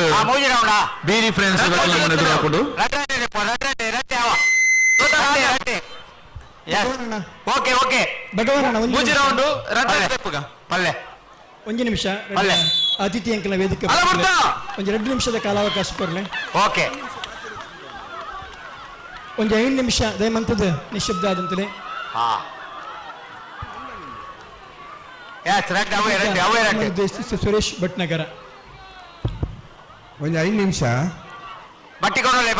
ಬೇರೆ ಫ್ರೆಂಡ್ಸ್ ಎದುರು ಹಾಕೊಂಡು ಒಂದು ನಿಮಿಷ ಅತಿಥಿ ಅಂಕಲ ವೇದಿಕೆ ಒಂದು 2 ನಿಮಿಷದ ಕಾಲಾವಕಾಶ ಕೊಡ್ಲೆ ಓಕೆ ಒಂದು 5 ನಿಮಿಷ ದಯಮಂತದ ನಿಶಬ್ದ ಆದಂತಲೇ ಸುರೇಶ್ ಭಟ್ನಗರ ಒಂದು 5 ನಿಮಿಷ ಬಟ್ಟಿಕೊಂಡಲೆ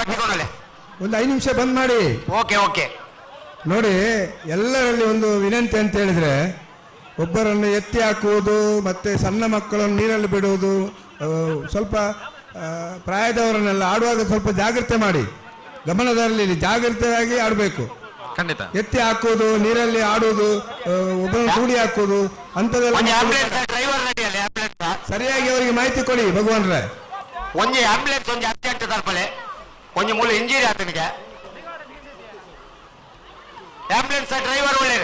ಒಂದು 5 ನಿಮಿಷ ಬಂದ್ ಮಾಡಿ ಓಕೆ ನೋಡಿ ಎಲ್ಲರಲ್ಲಿ ಒಂದು ವಿನಂತಿ ಅಂತ ಹೇಳಿದ್ರೆ ಒಬ್ಬರನ್ನು ಎತ್ತಿ ಹಾಕುವುದು ಮತ್ತೆ ಸಣ್ಣ ಮಕ್ಕಳನ್ನು ನೀರಲ್ಲಿ ಬಿಡುವುದು ಸ್ವಲ್ಪ ಪ್ರಾಯದವರನ್ನೆಲ್ಲ ಆಡುವಾಗ ಸ್ವಲ್ಪ ಜಾಗ್ರತೆ ಮಾಡಿ ಗಮನದಲ್ಲಿ ಜಾಗ್ರತೆಯಾಗಿ ಆಡಬೇಕು ಖಂಡಿತ ಎತ್ತಿ ಹಾಕುವುದು ನೀರಲ್ಲಿ ಆಡುವುದು ಒಬ್ಬರನ್ನು ಕೂಡಿ ಹಾಕುವುದು ಅಂತದೆಲ್ಲ ಸರಿಯಾಗಿ ಅವರಿಗೆ ಮಾಹಿತಿ ಕೊಡಿ ಭಗವಾನ್ರೆ ಒಂಜಿ ಆಂಬುಲೆನ್ಸ್ ಒಂಜಿ ಅರ್ಜೆಂಟ್ ತರ್ಪಲೆ ಒಂಜಿ ಮೂಲ ಇಂಜುರಿ ಆತನಿಗೆ ಆಂಬುಲೆನ್ಸ್ ಡ್ರೈವರ್ ಒಳ್ಳೆ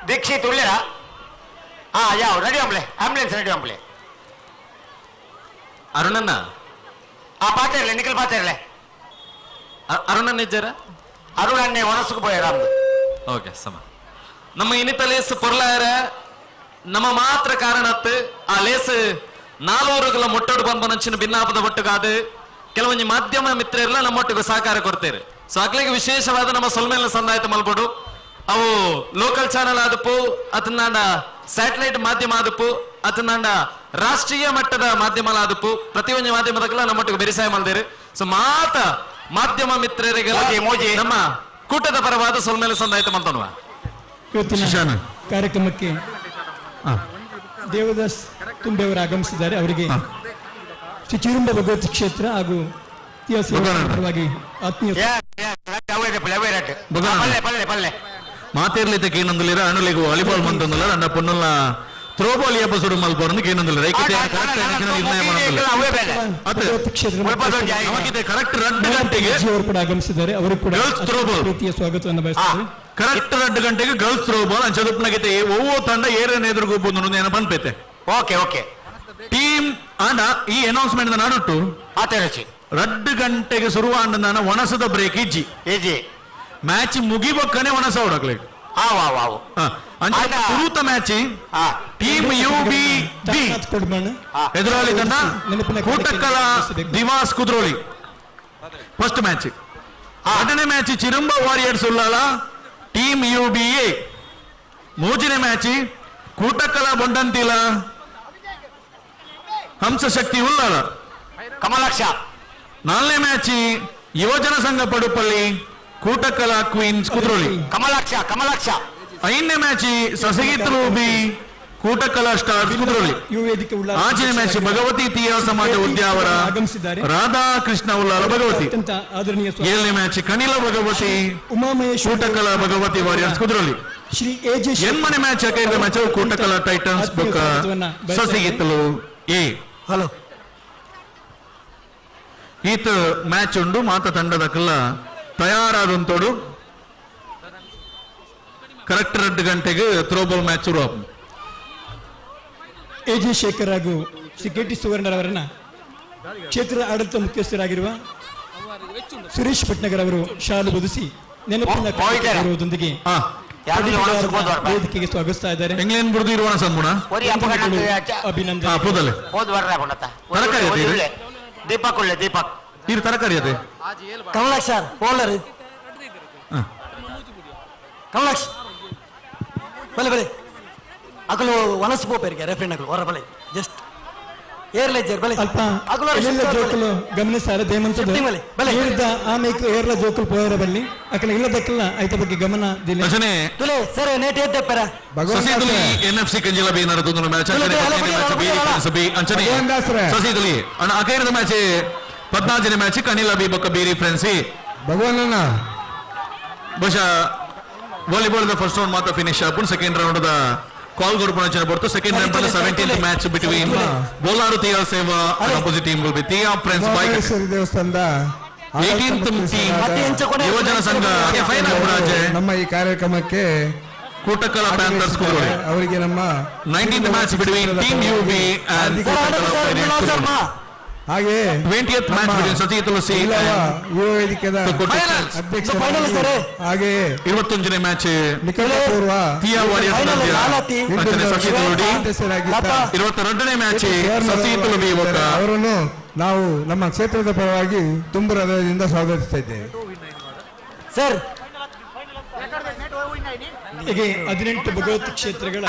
ದೀಕ್ಷಿತ್ ಉಳ್ಳೇರ ಯಾವ ರೆಡಿ ಆಂಬುಲೆನ್ಸ್ ರೆಡಿ ಆಂಬುಲೆ ಅರುಣನ್ನ ಪಾತಿರಲೆ ನಿಖಿಲ್ ಪಾತಿರಲೆ ಅರುಣನ್ನ ಇದ್ದಾರ ಅರುಣನ್ನೇ ಒಣಸುಕು ಪೋಯಾರ ಓಕೆ ಸಮ ನಮ್ಮ ಇನಿತ ಲೇಸ್ ಪೊರ್ಲಾರ ನಮ್ಮ ಮಾತ್ರ ಕಾರಣತ್ತು ಆ ಲೇಸ್ 400 ಮುಟ್ಟೋಡು ಬಂಬನಂಚಿನ ಭಿನ್ನಾಪದ ಒಟ್ಟುಗಾದು ಕೆಲವೊಂದು ಮಾಧ್ಯಮ ಮಿತ್ರರೆಲ್ಲ ನಮ್ಮೊಟ್ಟಿಗೆ ಸಹಕಾರ ಕೊಡ್ತೇವೆ ಸೊ ಅಕ್ಲಿಗೆ ವಿಶೇಷವಾದ ನಮ್ಮ ಸೊಲ್ಮೇಲ ಸಂದಾಯತ ಮಲ್ಬೋಡು ಅವು ಲೋಕಲ್ ಚಾನೆಲ್ ಆದಪ್ಪು ಅದನ್ನ ಸ್ಯಾಟಲೈಟ್ ಮಾಧ್ಯಮ ಆದಪ್ಪು ಅದನ್ನ ರಾಷ್ಟ್ರೀಯ ಮಟ್ಟದ ಮಾಧ್ಯಮ ಆದಪ್ಪು ಪ್ರತಿಯೊಂದು ಮಾಧ್ಯಮದಲ್ಲ ನಮ್ಮೊಟ್ಟಿಗೆ ಬೆರಿಸಾಯ ಮಲ್ದೇರು ಸೊ ಮಾಧ್ಯಮ ಮಿತ್ರರಿಗೆ ನಮ್ಮ ಕೂಟದ ಪರವಾದ ಸೊಲ್ಮೇಲ ಸಂದಾಯತ ಮಲ್ತೋಣ ಇವತ್ತಿನ ಕಾರ್ಯಕ್ರಮಕ್ಕೆ ದೇವದಾಸ್ ತುಂಬೆಯವರು ಆಗಮಿಸಿದ್ದಾರೆ ಅವರಿಗೆ ಶ್ರೀ ಚಿರುಂಬ ಭಗವತಿ ಕ್ಷೇತ್ರ ಹಾಗೂ ಪರವಾಗಿ ಆತ್ಮೀಯ ಮಾತೇರ್ಲಿಕ್ಕೆ ಏನಂದಿಲ್ಲ ಅಣ್ಣಲಿಗೆ ವಾಲಿಬಾಲ್ ಮಂತಂದಿಲ್ಲ ಅಣ್ಣ ಪೊನ್ನಲ್ಲ ಥ್ರೋ ಬಾಲ್ ಎಪಿಸೋಡ್ ಮಲ್ಪೋರನ್ನು ಏನಂದಿಲ್ಲ ಕರೆಕ್ಟ್ 2 ಗಂಟೆಗೆ ಅವರು ಕೂಡ ಆಗಮಿಸಿದ್ದಾರೆ ಅವರು ಕೂಡ ಪ್ರೀತಿಯ ಸ್ವಾಗತವನ್ನು ಬಯಸ್ತಾರೆ ಕರೆಕ್ಟ್ 2 ಗಂಟೆಗೆ ಗರ್ಲ್ಸ್ ಥ್ರೋ ಬಾಲ್ ಅಂಚದಪ್ಪನಾಗೈತೆ ಒவ்வೊ ತಂಡ ಏರೇನು ಎದುರುಗೋಗ್ಬೋದು ಏನೋ ಬಂದ್ಪೈತೆ ಓಕೆ ಟೀಮ್ ಆಂಡ ಈ ಅನೌನ್ಸ್ಮೆಂಟ್ ನಾಡುಟ್ಟು 2 ಗಂಟೆಗೆ ಶುರುವಾಂಡ ಒಣಸದ ಬ್ರೇಕ್ ಇಜ್ಜಿ ಮ್ಯಾಚ್ ಮುಗಿಬೇಕನೆ ಒಣಸ ಹೊಡಕ್ಲಿಕ್ಕೆ ಶುರುತ ಮ್ಯಾಚ್ ಟೀಮ್ UBB ಎದುರಾಳಿ ತಂಡ Kootakkala divas Kudroli first match 2ನೇ match Chiramba warriors Ullal team UBA 3ನೇ ಮ್ಯಾಚ್ ಕೂಟಕ್ಕಲ ಬೊಂಡಂತಿಲ ಹಂಸಶಕ್ತಿ ಉಳ್ಳಾಲ ಕಮಲಾಕ್ಷ 4ನೇ ಮ್ಯಾಚ್ ಯುವಜನ ಸಂಘ ಪಡುಪಲ್ಲಿ ಕೂಟಕ್ಕಲ ಕ್ವೀನ್ಸ್ ಕುದ್ರೋಳಿ ಕಮಲಾಕ್ಷ 5ನೇ match Sasihithlu B Kootakkala stars Kudroli 5ನೇ ಮ್ಯಾಚ್ ಭಗವತಿ ತೀಯ ಸಮಾಜ ಉದ್ಯಾವರ ರಾಧಾಕೃಷ್ಣ ಉಲ್ಲಾಲ ಭಗವತಿ 7ನೇ ಮ್ಯಾಚ್ ಕನಿಲ ಭಗವತಿ ಕೂಟಕ್ಕಲ ಭಗವತಿ ವಾರಿಯರ್ಸ್ ಕುದ್ರೋಳಿ ಎನ್ಮನೆ ಮ್ಯಾಚ್ ಕೈದ ಮ್ಯಾಚ್ ಕೂಟಕ್ಕಲ ಟೈಟನ್ಸ್ ಬೊಕ್ಕ ಸಸಗಿತ್ಲು ಎ ಹಲೋ ಈತ ಮ್ಯಾಚ್ ಉಂಡು ಮಾತ ತಂಡದ ಕಲ್ಲ ತಯಾರಾದಂತೋಡು ಕರೆಕ್ಟ್ 2 ಗಂಟೆಗೆ ಥ್ರೋಬಾಲ್ ಮ್ಯಾಚ್ ಶುರು ಆகும். ಎಜೆ ಶೇಖರ್ ಹಾಗೂ ಶ್ರೀ ಕೆ ಟಿ ಸುವರ್ಣರವರನ್ನ ಕ್ಷೇತ್ರದ ಆಡಳಿತ ಮುಖ್ಯಸ್ಥರಾಗಿರುವ ಸುರೇಶ್ ಭಟ್ನಗರ್ ಅವರು ಶಾಲು ಬದುಸಿ ನೆನಪಿನ ಕಾರ್ಯಕ್ರಮದೊಂದಿಗೆ ವೇದಿಕೆಗೆ ಸ್ವಾಗತಿಸ್ತಾ ಇದ್ದಾರೆ. ಇಂಗ್ಲೆಂಡ್ ಬುರ್ದು ಇರುವಣ ಸಂಬುಣ ಅಭಿನಂದನೆ. ದೀಪಕ್ ಒಳ್ಳೆ ದೀಪಕ್ ಇದು ತರಕಾರಿ ಅದೇ ಕಮಲಾಕ್ಷ ಸರ್ ಬೌಲರ್ ಕಮಲಾಕ್ಷ ಬಲೆ ಬಲೆ ಅಕಲು ವನಸ್ಪೋಪೇರಿಗೆ ರೆಫ್ರೆಂಡ್ ಅಕಲು ಹೊರ ಬಲೆ ಜಸ್ಟ್ ಏರ್ಲೇಜರ್ ಬಲೆ ಅಲ್ಪ ಎಲ್ಲ ಜೋಕಲು ಗಮನಿಸಾರ ದೇಮಂತದ ಹೇಳಿದ ಆಮೇಲೆ ಏರ್ಲ ಜೋಕಲು ಪೋಯರ ಬಲ್ಲಿ ಅಕಲ ಇಲ್ಲದಕ್ಕೆಲ್ಲ ಐತ ಬಗ್ಗೆ ಗಮನ ದಿಲ್ಲ ಅಜನೆ ತುಲೆ ಸರ್ ನೇಟ್ ಎದ್ದೆಪ್ಪರ ಸಸಿದುಲಿ ಎನ್ಎಫ್ಸಿ ಕಂಜಿಲ ಬಿ ನರದೊಂದು ಮ್ಯಾಚ್ ಅಂಚನೆ ಸಸಿದುಲಿ ಅಣ್ಣ ಅಕೈರದ ಮ್ಯಾಚ್ 14ನೇ ಮ್ಯಾಚ್ ಕನಿಲ ಬಿ ಬೊಕ್ಕ ಬೇರಿ ಫ್ರೆನ್ಸಿ ಭಗವಾನಣ್ಣ ಬಹುಶಃ ವಾಲಿಬಾಲ್ ದ ಫಸ್ಟ್ ರೌಂಡ್ ಮಾತ್ರ ಫಿನಿಶ್ ಆಪುನ್ ಸೆಕೆಂಡ್ ರೌಂಡ್ ದ ಕಾಲ್ ಕೊರ್ಪೊರೇಷನ್ ಬರ್ತು second round 17th match between Bolar Thiya Seva opposite team will be Thiya friends ಬೈಕ್ ದೇವಸ್ಥಾನದ 18th ಟೀಮ್ ಯುವಜನ ಸಂಘ ಫೈನಲ್ ರಾಜೆ ನಮ್ಮ ಈ ಕಾರ್ಯಕ್ರಮಕ್ಕೆ ಕೂಟಕಲ ಪ್ಯಾಂಥರ್ಸ್ ಅವರಿಗೆ ನಮ್ಮ 19th match between team UB and ಹಾಗೆ 20th ಮ್ಯಾಚ್ ಬಿಟ್ವೀನ್ ಸತಿ ತುಳಸಿ ಯುವ ವೇದಿಕೆದ ಅಧ್ಯಕ್ಷ ಹಾಗೆ 21ನೇ ಮ್ಯಾಚ್ ನಿಕಟಪೂರ್ವ ತಿಯಾ ವಾರಿಯರ್ಸ್ ಸತಿ ತುಳುಡಿ 22ನೇ ಮ್ಯಾಚ್ ಸತಿ ತುಳುಬಿ ಅವರನ್ನು ನಾವು ನಮ್ಮ ಕ್ಷೇತ್ರದ ಪರವಾಗಿ ತುಂಬ ಹೃದಯದಿಂದ ಸ್ವಾಗತಿಸ್ತಾ ಇದ್ದೇವೆ ಸರ್ ಹೀಗೆ 18 ಭಗವತ್ ಕ್ಷೇತ್ರಗಳ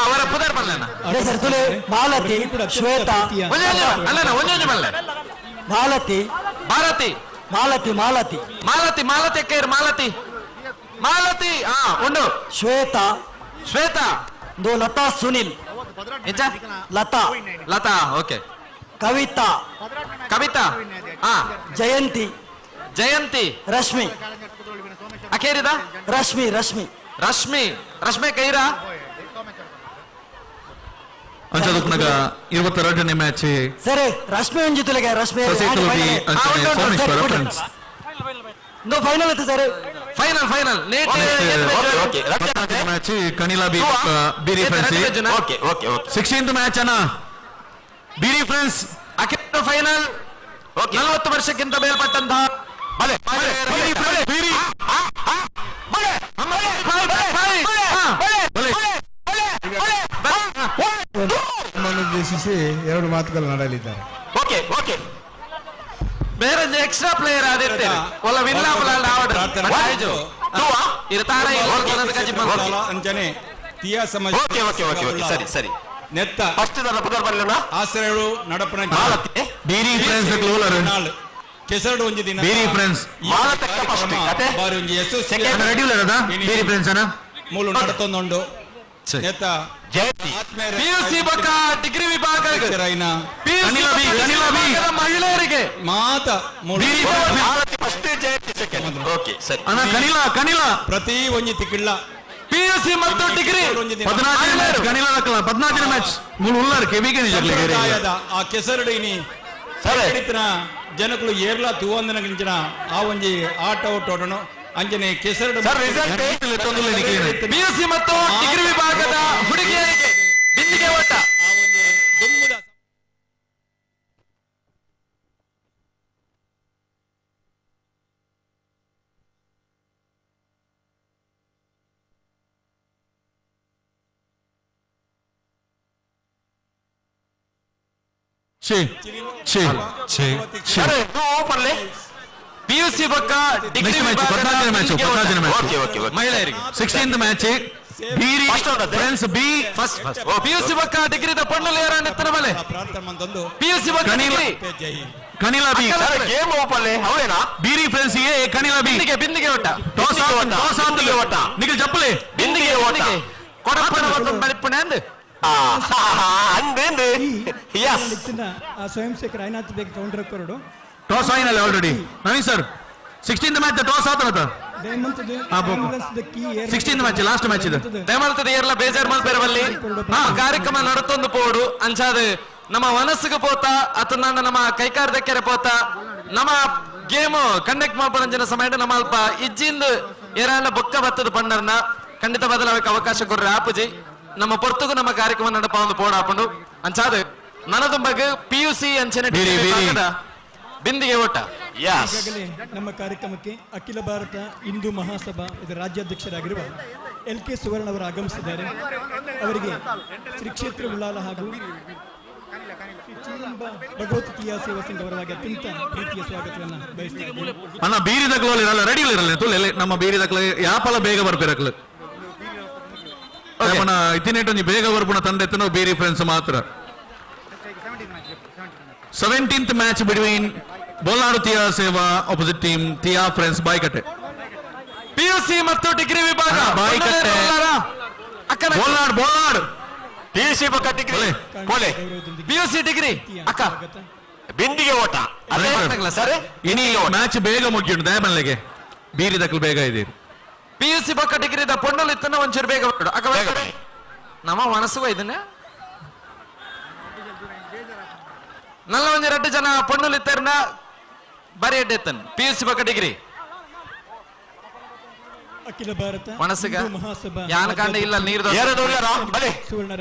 ಅವರ ಪುದರ್ ಬಲ್ಲನ ಸರ್ ತುಲೆ ಮಾಲತಿ ಶ್ವೇತಾ ಅಲ್ಲನ ಒಂಜೊಂಜು ಬಲ್ಲ ಮಾಲತಿ ಭಾರತಿ ಮಾಲತಿ ಮಾಲತಿ ಮಾಲತಿ ಮಾಲತಿ ಕೇರ್ ಮಾಲತಿ ಮಾಲತಿ ಉಂಡು ಶ್ವೇತಾ ಶ್ವೇತಾ ದೋ ಲತಾ ಸುನಿಲ್ ಎಂಚ ಲತಾ ಲತಾ ಓಕೆ ಕವಿತಾ ಕವಿತಾ ಜಯಂತಿ ಜಯಂತಿ ರಶ್ಮಿ ಅಕೇರಿದ ರಶ್ಮಿ ರಶ್ಮಿ ರಶ್ಮಿ ರಶ್ಮಿ ಕೈರಾ ಅಂಚದಕ್ನಗ 22ನೇ ಮ್ಯಾಚ್ ಸರಿ ರಶ್ಮಿ ಒಂಜಿತುಲೆಗೆ ರಶ್ಮಿ ಸೋಮೇಶ್ವರ ಫ್ರೆಂಡ್ಸ್ ನೋ ಫೈನಲ್ ಇತ್ತು ಸರ್ ಫೈನಲ್ ಫೈನಲ್ ಮ್ಯಾಚ್ ಕನಿಲಾ Beeri friends okay okay okay 16th match ಅನ್ನ ಬಿರಿ ಫ್ರೆಂಡ್ಸ್ ಅಖಿಲ ಫೈನಲ್ 40 ವರ್ಷಕ್ಕಿಂತ ಮೇಲ್ಪಟ್ಟಂತಹ ಉದ್ದೇಶಿಸಿ 2 ಮಾತುಗಳು ನಡೆಯಲಿದ್ದಾರೆ. ಓಕೆ ಓಕೆ ಬೇರೆ ಎಕ್ಸ್ಟ್ರಾ ಪ್ಲೇಯರ್ ಆದಿರ್ತೇನೆ ಒಲ್ಲ ವಿಲ್ಲ ಇರ್ತಾರ ಅಂಚನೆ ತೀಯಾ ಸಮಾಜ ಓಕೆ ಓಕೆ ಓಕೆ ಓಕೆ ಸರಿ ಸರಿ ನೆತ್ತ ಫಸ್ಟ್ ದ ಪುದರ್ ಬಲ್ಲನ ಆಶ್ರಯಗಳು ನಡಪನ ಬೀರಿ ಫ್ರೆಂಡ್ಸ್ ಕ್ಲೋಲರ್ ಕೆಸರಡು ಒಂಜಿ ದಿನ ಬೀರಿ ಫ್ರೆಂಡ್ಸ್ ಮಾಲತಕ್ಕ ಫಸ್ಟ್ ಕತೆ ಬಾರಿ ಒಂಜಿ ರೆಡ್ಯೂಲರ್ ಅದ ಬೀರಿ ಫ್ರೆಂಡ್ಸ್ ಅನ ಮೂಲು ನಡತೊಂದುಂಡು ನೆತ್ತ ಪಿಯುಸಿ ಬಕ್ಕ ಡಿಗ್ರಿ ವಿಭಾಗ ಮಹಿಳೆಯರಿಗೆ ಮಾತ ಫಸ್ಟ್ ಜಯಂತಿ ಸೆಕೆಂಡ್ ಓಕೆ ಸರಿ ಅಣ್ಣ ಕನಿಲ ಕನಿಲ ಪ್ರತಿ ಒಂಜಿ ತಿಕ್ಕಿಲ್ಲ ಪಿಯುಸಿ ಮತ್ತು ಡಿಗ್ರಿ 14ನೇ ಮ್ಯಾಚ್ ಮೂಲ ಉಲ್ಲಾರ ಕೆವಿಗೆ ಆ ಕೆಸರಡು ಇನಿ ಜನಗಳು ಏರ್ಲಾ ತೂವಂದನಗಿಂಚಿನ ಆ ಒಂಜಿ ಆಟ ಒಟ್ಟೋಡನು ಅಂಜನೆ ಕೆಸರಡು ಪಿಯುಸಿ ಮತ್ತು ಡಿಗ್ರಿ ವಿಭಾಗದ ಹುಡುಗಿಯರಿಗೆ ಬಿಂದಿಗೆ ಓಟ ಪಿಯುಸಿ ಬಕ್ಕ ಡಿಗ್ರಿ ಮಹಿಳೆಯರಿಗೆ 16th ಮ್ಯಾಚ್ ಬೀರಿ ಫ್ರೆಂಡ್ಸ್ ಬಿ ಫಸ್ಟ್ ಪಿಯುಸಿ ಬಕ್ಕ ಡಿಗ್ರಿ ದ ಪಣ್ಣಲೇರ ನೆತ್ತನ ಮಲೆ ಪಿಯುಸಿ ಬಕ್ಕ ಡಿಗ್ರಿ ಕನಿಲಾ ಬಿ ಗೇಮ್ ಓಪನ್ ಹೌದೇನಾ ಬೀರಿ ಫ್ರೆಂಡ್ಸ್ ಗೆ ಕನಿಲಾ ಬಿ ಬಿಂದಿಗೆ ಓಟ ಟಾಸ್ ಆಂದಿಗೆ ಓಟ ನಿಖಿಲ್ ಜಪ್ಪಲೆ ಬಿಂದಿಗೆ ಓಟ ಕೊಡಪ್ಪನ ಒಂದು ಮಳಿಪುಣೆ ಅಂದ್ ಸ್ವಯಂ ಸೇವಕರ ಐನಾತ್ ಬೇಗ ಕೌಂಟರ್ ಕೊರಡು ಟಾಸ್ ಆಯ್ನಲ್ಲ already Naveen sir 16th match toss ಆತನತ 16th ಮ್ಯಾಚ್ ಲಾಸ್ಟ್ ಮ್ಯಾಚ್ ಇದು ದಯಮಾಡ್ತದೆ ಏರ್ಲ ಬೇಜಾರ್ ಮಾಡ್ಬೇರೆ ಬಲ್ಲಿ ಕಾರ್ಯಕ್ರಮ ನಡತೊಂದು ಪೋಡು ಅಂಚಾದ ನಮ್ಮ ಮನಸ್ಸಿಗೆ ಪೋತ ಅತ ನಮ್ಮ ಕೈಕಾರ್ದಕ್ಕೆರೆ ಪೋತ ನಮ್ಮ ಗೇಮ್ ಕಂಡಕ್ಟ್ ಮಾಡ್ಪಂಜಿನ ಸಮಯ ನಮ್ಮ ಅಲ್ಪ ಇಜ್ಜಿಂದು ಏರೆಲ್ಲ ಬೊಕ್ಕ ಬತ್ತದ ಪಂಡರ್ನ ಖಂಡಿತ ಬದಲಾವಕ್ಕೆ ಅವಕಾಶ ಕೊಡ್ರೆ ಆಪುಜಿ ನಮ್ಮ ಪೊರ್ತುಗು ನಮ್ಮ ಕಾರ್ಯಕ್ರಮ ನಡಪ ಒಂದು ಪೋಡ ಹಾಕೊಂಡು ಅಂಚಾದ ನನದುಂಬಗೆ PUC ಅಂಚನೆ ಬಿಂದಿಗೆ ಓಟ ಈಗಾಗಲೇ ನಮ್ಮ ಕಾರ್ಯಕ್ರಮಕ್ಕೆ ಅಖಿಲ ಭಾರತ ಹಿಂದೂ ಮಹಾಸಭಾ ಇದರ ರಾಜ್ಯಾಧ್ಯಕ್ಷರಾಗಿರುವ LK ಸುವರ್ಣ ಅವರು ಆಗಮಿಸಿದ್ದಾರೆ. ಅವರಿಗೆ ಶ್ರೀ ಕ್ಷೇತ್ರ ಉಳ್ಳಾಲ ಹಾಗೂ ಚೀರಂಬ ಭಗವತಿ ತೀಯಾ ಸೇವಾ ಸಂಘ ಅವರಾಗಿ ಅತ್ಯಂತ ಪ್ರೀತಿಯ ಸ್ವಾಗತವನ್ನು ಬಯಸುತ್ತೇನೆ. ಅಣ್ಣ ಬೀರಿ ದಕ್ಕಲಲ್ಲಿ ಇರಲ್ಲ ರೆಡಿ ಇರಲ್ಲ ತುಲೆ ನಮ್ಮ ಬೀರಿ ದಕ್ಕಲ ಯಾಪಲ ಬೇಗ ಬರ್ಪಿರಕ್ಲು ಇತ್ತಿನೇಟ್ ಒಂಜಿ ಬೇಗ ಬರ್ಪುಣ ತಂದೆ ಎತ್ತನೋ ಬೇರಿ ಫ್ರೆಂಡ್ಸ್ ಮಾತ್ರ. 17th match between Bolar Thiya Seva opposite team Thiya friends Baikatte. PUC ಮತ್ತು ಡಿಗ್ರಿ ವಿಭಾಗ ಬಾಯ್ಕಟ್ಟೆ ಬೋಲಾಡ್ ಬೋಲಾಡ್ PUC ಪಕ್ಕ ಡಿಗ್ರಿ ಬೋಲೆ PUC ಡಿಗ್ರಿ ಅಕ್ಕ ಬಿಂದಿಗೆ ಓಟ ಸರಿ ಇನಿ ಮ್ಯಾಚ್ ಬೇಗ ಮುಗಿಯುಂಟು ದಯಮಲ್ಲೆಗೆ ಬೀರಿ ದಕ್ಕಲು ಬೇಗ ಇದೀರಿ. PUC ಪಕ್ಕ ಡಿಗ್ರಿ ದ ಪೊಣ್ಣಲ್ ಇತ್ತನ ಒಂಚೂರು ಬೇಗ ಅಕ್ಕ ನಮ್ಮ ಮನಸ್ಸು ಇದನ್ನ ನಲ್ಲ ಒಂಜಿ 2 ಜನ ಪೊಣ್ಣುಲ್ ಇತ್ತರ್ನ ಬರಿ ಎಡ್ಡೆತ್ತನ್ PUC ಪಕ್ಕ ಡಿಗ್ರಿ ಅಖಿಲ ಭಾರತ ಮನಸ್ಸಿಗ ಹಿಂದೂ ಮಹಾಸಭಾ ಯಾನ ಕಾಂಡ ಇಲ್ಲ ನೀರು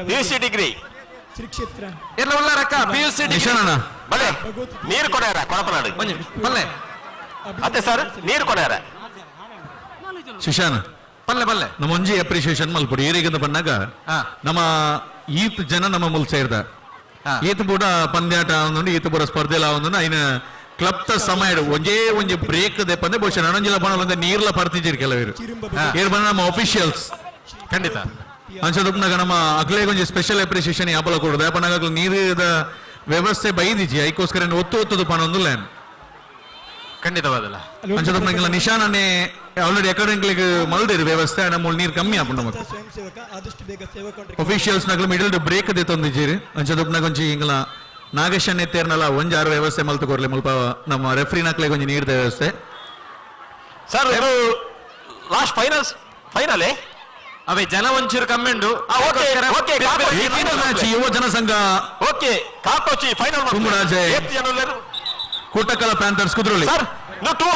PUC ಡಿಗ್ರಿ ಶ್ರೀ ಕ್ಷೇತ್ರ ಎಲ್ಲ ಉಳ್ಳಾರಕ್ಕ PUC ಡಿಗ್ರಿ ಬಲೆ ನೀರು ಕೊಡ್ಯಾರ ಕೊಡಪನಾಡು ಬಲ್ಲೆ ಅದೇ ಸರ್ ನೀರು ಕೊಡ್ಯಾರ ಶಿಶಾನ ಬಲ್ಲೆ ಬಲ್ಲೆ ನಮ್ಮ ಒಂಜಿ ಅಪ್ರಿಸಿಯೇಷನ್ ಮಲ್ಪುಡು ಏರಿಗಂತ ಬಂದಾಗ ನಮ್ಮ ಈತ್ ಜನ ನಮ್ಮ ಮುಲ್ ಸೇರ್ದ ಈತ ಕೂಡ ಪಂದ್ಯಾಟ ಆವೊಂದುಂಡು ಈತ ಪೂರ ಸ್ಪರ್ಧೆಲ ಆವೊಂದುಂಡು ಐನ ಕ್ಲಬ್ ತ ಸಮಯ ಒಂಜೇ ಬ್ರೇಕ್ ದೆ ಪಂದೆ ಬಹುಶಃ ನನಂಜಿಲ ಬಣ್ಣ ನೀರ್ಲ ಪರ್ತಿದ್ದೀರಿ ಕೆಲವರು ಏರ್ ಬಂದ ನಮ್ಮ ಅಫಿಷಿಯಲ್ಸ್ ಖಂಡಿತ ಅಂಚದಪ್ನಾಗ ನಮ್ಮ ಅಕ್ಲೇಗೆ ಒಂಜಿ ಸ್ಪೆಷಲ್ ಅಪ್ರಿಸಿಯೇಷನ್ ಯಾಪಲ ಕೊಡುದು ಯಾಪನಾಗ ನೀರಿದ ವ್ಯವಸ್ಥೆ ಬೈದಿಜಿ ಐಕೋಸ್ಕರ ಒತ್ತು ಪಣ ಒಂದು ಲ್ಯಾನ್ ಖಂಡಿತವಾದಲ್ಲ ಅಂಚದಪ್ನಾಗೆಲ್ಲ ನಿಶಾನೇ ಆಲ್ರೆಡಿ ಅಕಾಡೆಮಿಕ್ ಮಲ್ದಿರಿ ವ್ಯವಸ್ಥೆ ನಮ್ಮ ನೀರು ಕಮ್ಮಿ ಆಪುಂಡು ಮತ್ತೆ ಸ್ವಯಂ ಸೇವಕ ಆದಷ್ಟು ಬೇಗ ಸೇವಕ ಅಫಿಷಿಯಲ್ಸ್ ನಗಲು ಮಿಡಲ್ ಬ್ರೇಕ್ ದೆ ತಂದಿದ್ದೀರಿ ಅಂಚದಪ್ನಾಗ ಒಂಜಿ ಹಿಂಗಲ ನಾಗೇಶನ್ ಎತ್ತೇರ್ನಲ್ಲ ಒಂಜಾರು ವ್ಯವಸ್ಥೆ ಮಲ್ತು ಕೊರ್ಲಿ ಮುಲ್ಪ ನಮ್ಮ ರೆಫ್ರಿ ನಕ್ಲೆಗೆ ಒಂಜಿ ನೀರ್ದ ವ್ಯವಸ್ಥೆ ಸರ್ ಲಾಸ್ಟ್ ಫೈನಲ್ ಅವೇ ಜನ ಒಂಚೂರು ಕಮ್ಮಿಂಡು ಮ್ಯಾಚ್ ಯುವ ಜನಸಂಘ ಓಕೆ ಕಾಕೋಚಿ ಫೈನಲ್ ಕುಂಬರಾಜೆ Kootakala panthers Kudroli sir no two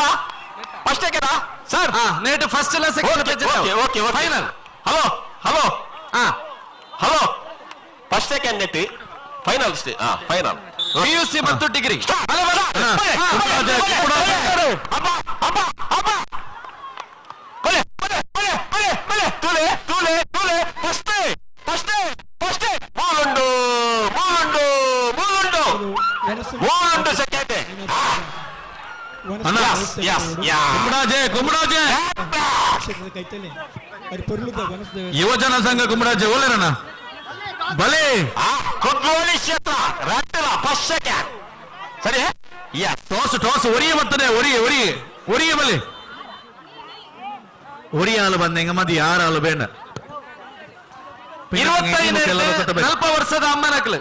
first ಏಕೆನಾ ಸರ್ ನೇಟ್ ಫಸ್ಟ್ ಇಲ್ಲ second okay final hello first second ನೆಟ್ ಫೈನಲ್ ಫೈನಲ್ PUC ಮತ್ತು ಡಿಗ್ರಿ ಕುಂಬರಾಜೆ ಕೈತಲೆ ಅದು ಪೊರ್ಲುದ ವನಸ್ದ ಯುವ ಜನಸಂಘ ಕುಂಬರಾಜೆ ಓಲೇರಣ ಬಲೆ ಕುದ್ರೋಳಿ ಕ್ಷೇತ್ರ ರಟ್ಟಿಲ ಫಸ್ಟ್ ಸೆಕೆಂಡ್ ಸರಿ ಟಾಸ್ ಒರಿಯ ಬರ್ತದೆ ಒರಿಯ ಬಲೆ ಒರಿಯ ಹಾಲು ಬಂದಂಗ ಮತ್ತೆ ಯಾರ ಹಾಲು ಬೇಡ 25 ವರ್ಷದ ಅಮ್ಮನಕ್ಲು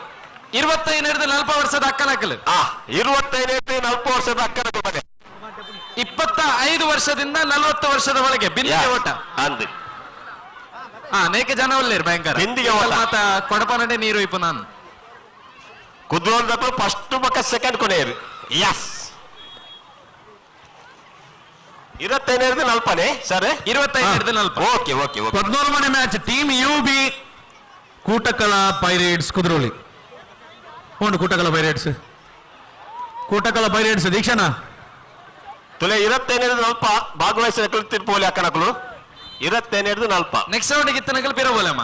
25 ವರ್ಷದ ಅಕ್ಕನಕ್ಲು 25 ವರ್ಷದ ಅಕ್ಕನಕ್ಲು ಬನ್ನಿ 25 ವರ್ಷದಿಂದ 40 ವರ್ಷದ ಒಳಗೆ ಬಿಂದಿಗೆ ಓಟ ಅಂದು ಅನೇಕ ಜನ ಒಳ್ಳೆರು ಭಯಂಕರ ಬಿಂದಿಗೆ ಓಟ ಮಾತ ಕೊಡಪನಡೆ ನೀರು ಇಪ್ಪು ನಾನು ಕುದ್ರೋಳದಕ್ಕೂ ಫಸ್ಟ್ ಪಕ್ಕ ಸೆಕೆಂಡ್ ಕೊನೆಯರು ಯಸ್ 25 ನಲ್ಪನೆ ಸರ್ 25 ಓಕೆ 14 ಮನೆ match team UB Kootakala pirates Kudroli ಉಂಡು ಕೂಟಕಲ ಪೈರೇಟ್ಸ್ ದೀಕ್ಷಾನಾ ತುಲೆ 25 ನಲ್ಪ ಭಾಗವಹಿಸಿದ ತಿರ್ಪೋಲಿ ಅಕ್ಕನಕಲು 25 ನಲ್ಪ ನೆಕ್ಸ್ಟ್ ರೌಂಡ್ ಗಿತ್ತನಕಲು ಪಿರಬೋಲಮ್ಮ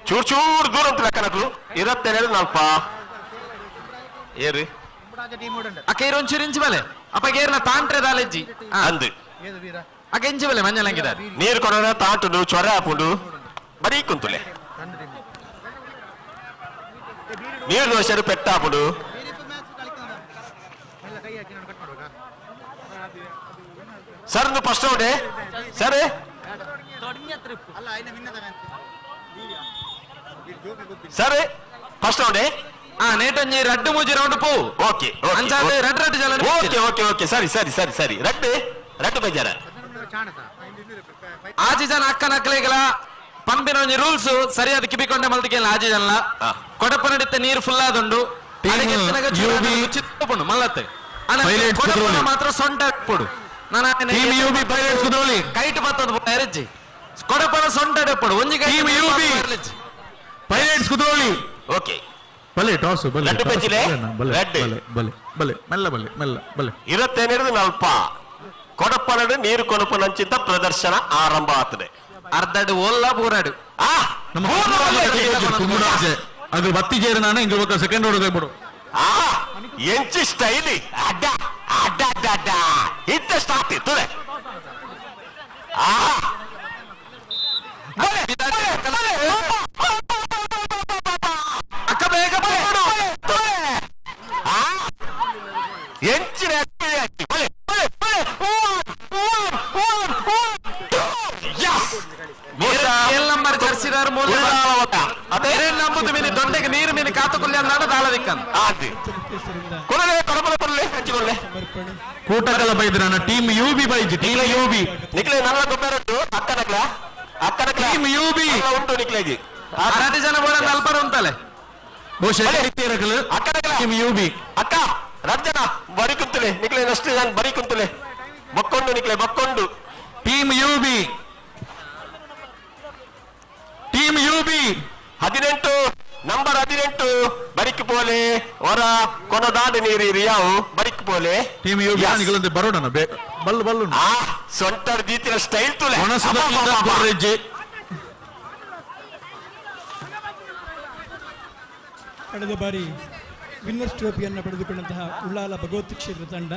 ಚೂರ್ ದೂರ ಉಂಟು ಅಕ್ಕನಕಲು 25 ನಲ್ಪ ಏರಿ ಅಕ್ಕ ಇರು ಒಂಚೂರು ಇಂಚು ಬಲೆ ಅಪ್ಪ ಗೇರ್ನ ತಾಂಟ್ರೆ ದಾಲೆಜ್ಜಿ ಅಂದು ಅಕ್ಕ ಇಂಚು ಬಲೆ ಮಂಜಲಂಗಿದ್ದಾರೆ ನೀರು ಕೊಡೋಣ ತಾಂಟುಂಡು ಚೊರ ಹಾಪುಂಡು ಬರೀ ಕುಂತುಲೆ ನೀರು ದೋಷರು ಪೆಟ್ಟ ಹಾಪುಂಡು sir first round sir sir first round ನೇಟೊಂಜಿ ರಡ್ಡು ಮೂಜಿ ರೌಂಡ್ ಪೋ ಓಕೆ ಅಂಚಾದ ರಡ್ ಜಲ ಓಕೆ ಸರಿ ರಡ್ಡು ಬೇಜಾರ ಆಜಿ ಜನ ಅಕ್ಕ ನಕ್ಕಲೆಗಳ ಪಂಪಿನ ಒಂಜಿ ರೂಲ್ಸ್ ಸರಿಯಾದ ಕಿಪಿಕೊಂಡೆ ಮಲ್ತಿಗೆಲ್ಲ ಆಜಿ ಜನ ಕೊಡಪ ನಡಿತೆ ನೀರು ಫುಲ್ ಆದುಂಡು UB ಚಿತ್ತಪುಂಡು ಮಲ್ಲತ್ತೆ ಮಾತ್ರ ಸೊಂಟ ಪೊಡು ಟೀಮ್ ಯುಬಿ ಪೈರೇಟ್ಸ್ ಕುದ್ರೋಳಿ ಕೈಟ್ ಬತ್ತದ ಎರಜ್ಜಿ ಕೊಡಪನ ಸೊಂಟ ಎಪ್ಪಡು ಒಂಜಿ team UB pirates Kudroli okay ಬಲೆ ಟಾಸ್ ಬಲೆ ರೆಡ್ ಪೆಂಚಿಲೆ ರೆಡ್ ಬಲೆ ಬಲೆ ಬಲೆ ಮೆಲ್ಲ ಬಲೆ ಮೆಲ್ಲ ಬಲೆ 27 ಕೊಡಪ್ಪನಡು ನೀರು ಕೊಡುಪನಂಚಿಂತ ಪ್ರದರ್ಶನ ಆರಂಭ ಆಗ್ತದೆ ಅರ್ಧಡು ಓಲ್ಲ ಪೂರಾಡು ನಮ್ಮ ಕುಮ್ಮುಡಾಜೆ ಅದು ಬತ್ತಿ ಜೇರು ನಾನು ಇಂಗ ఒక ಸೆಕೆಂಡ್ ಹೊಡೆದ ಬಿಡು ಎಂಚಿ ಸ್ಟೈಲಿ ಅಡ್ಡ ಅಡ್ಡ ಅಡ್ಡ ಅಡ್ಡ ಇತ್ತ ಸ್ಟಾರ್ಟ್ ಇರ್ತದೆ ಅಕ್ಕ ಬೇಗ ಎಂಚಿನ ನಂಬರ್ ಜರ್ಸಿದಾರ ನಂಬುದು ಮೀನು ದೊಡ್ಡಗೆ ನೀರು ಮೀನು ಕಾತುಕೊಲ್ಲಿ ಅಂದಾಡ ದಾಳ ದಿಕ್ಕಂತ ಕೂಟಗಳ ಬೈದ್ರನ ಟೀಮ್ ಯುಬಿ ಬೈಜಿ ಟೀಮ್ ಯುಬಿ ನಿಕ್ಲೆ ನಲ್ಲ ಗೊಬ್ಬರದ್ದು ಅಕ್ಕನಕ್ಲ ಅಕ್ಕನಕ್ಲ ಟೀಮ್ ಯುಬಿ ಉಂಟು ನಿಕ್ಲೆಜಿ ಅರಟಿ ಜನ ಕೂಡ ನಲ್ಪರ ಉಂಟಲೆ ಟೀಮ್ ಯುಬಿ ಅಕ್ಕ ರಜ್ಜನ ಬರಿ ಕುಂತಲೆ ನಿಕ್ಲೆ ಅಷ್ಟು ನಾನು ಬರಿ ಕುಂತಲೆ ಬಕ್ಕೊಂಡು ನಿಕ್ಲೆ ಬಕ್ಕೊಂಡು team UB team UB 18 number 18 ಬರಿಕ್ ಪೋಲೆ ಹೊರ ಕೊನದಾಡು ನೀರಿ ಯಾವು ಬರಿಕ್ ಪೋಲೆ ಟೀಮ್ ಯುಬಿ ನಿಗಳಂತೆ ಬರೋಡನ ಬಲ್ಲು ಬಲ್ಲು ಸೊಂಟರ್ ದೀತಿನ ಸ್ಟೈಲ್ ತುಲೆ ಕಳೆದ ಬಾರಿ ವಿನ್ನರ್ಸ್ ಟ್ರೋಫಿಯನ್ನು ಪಡೆದುಕೊಂಡಂತಹ ಉಳ್ಳಾಲ ಭಗವತಿ ಕ್ಷೇತ್ರ ತಂಡ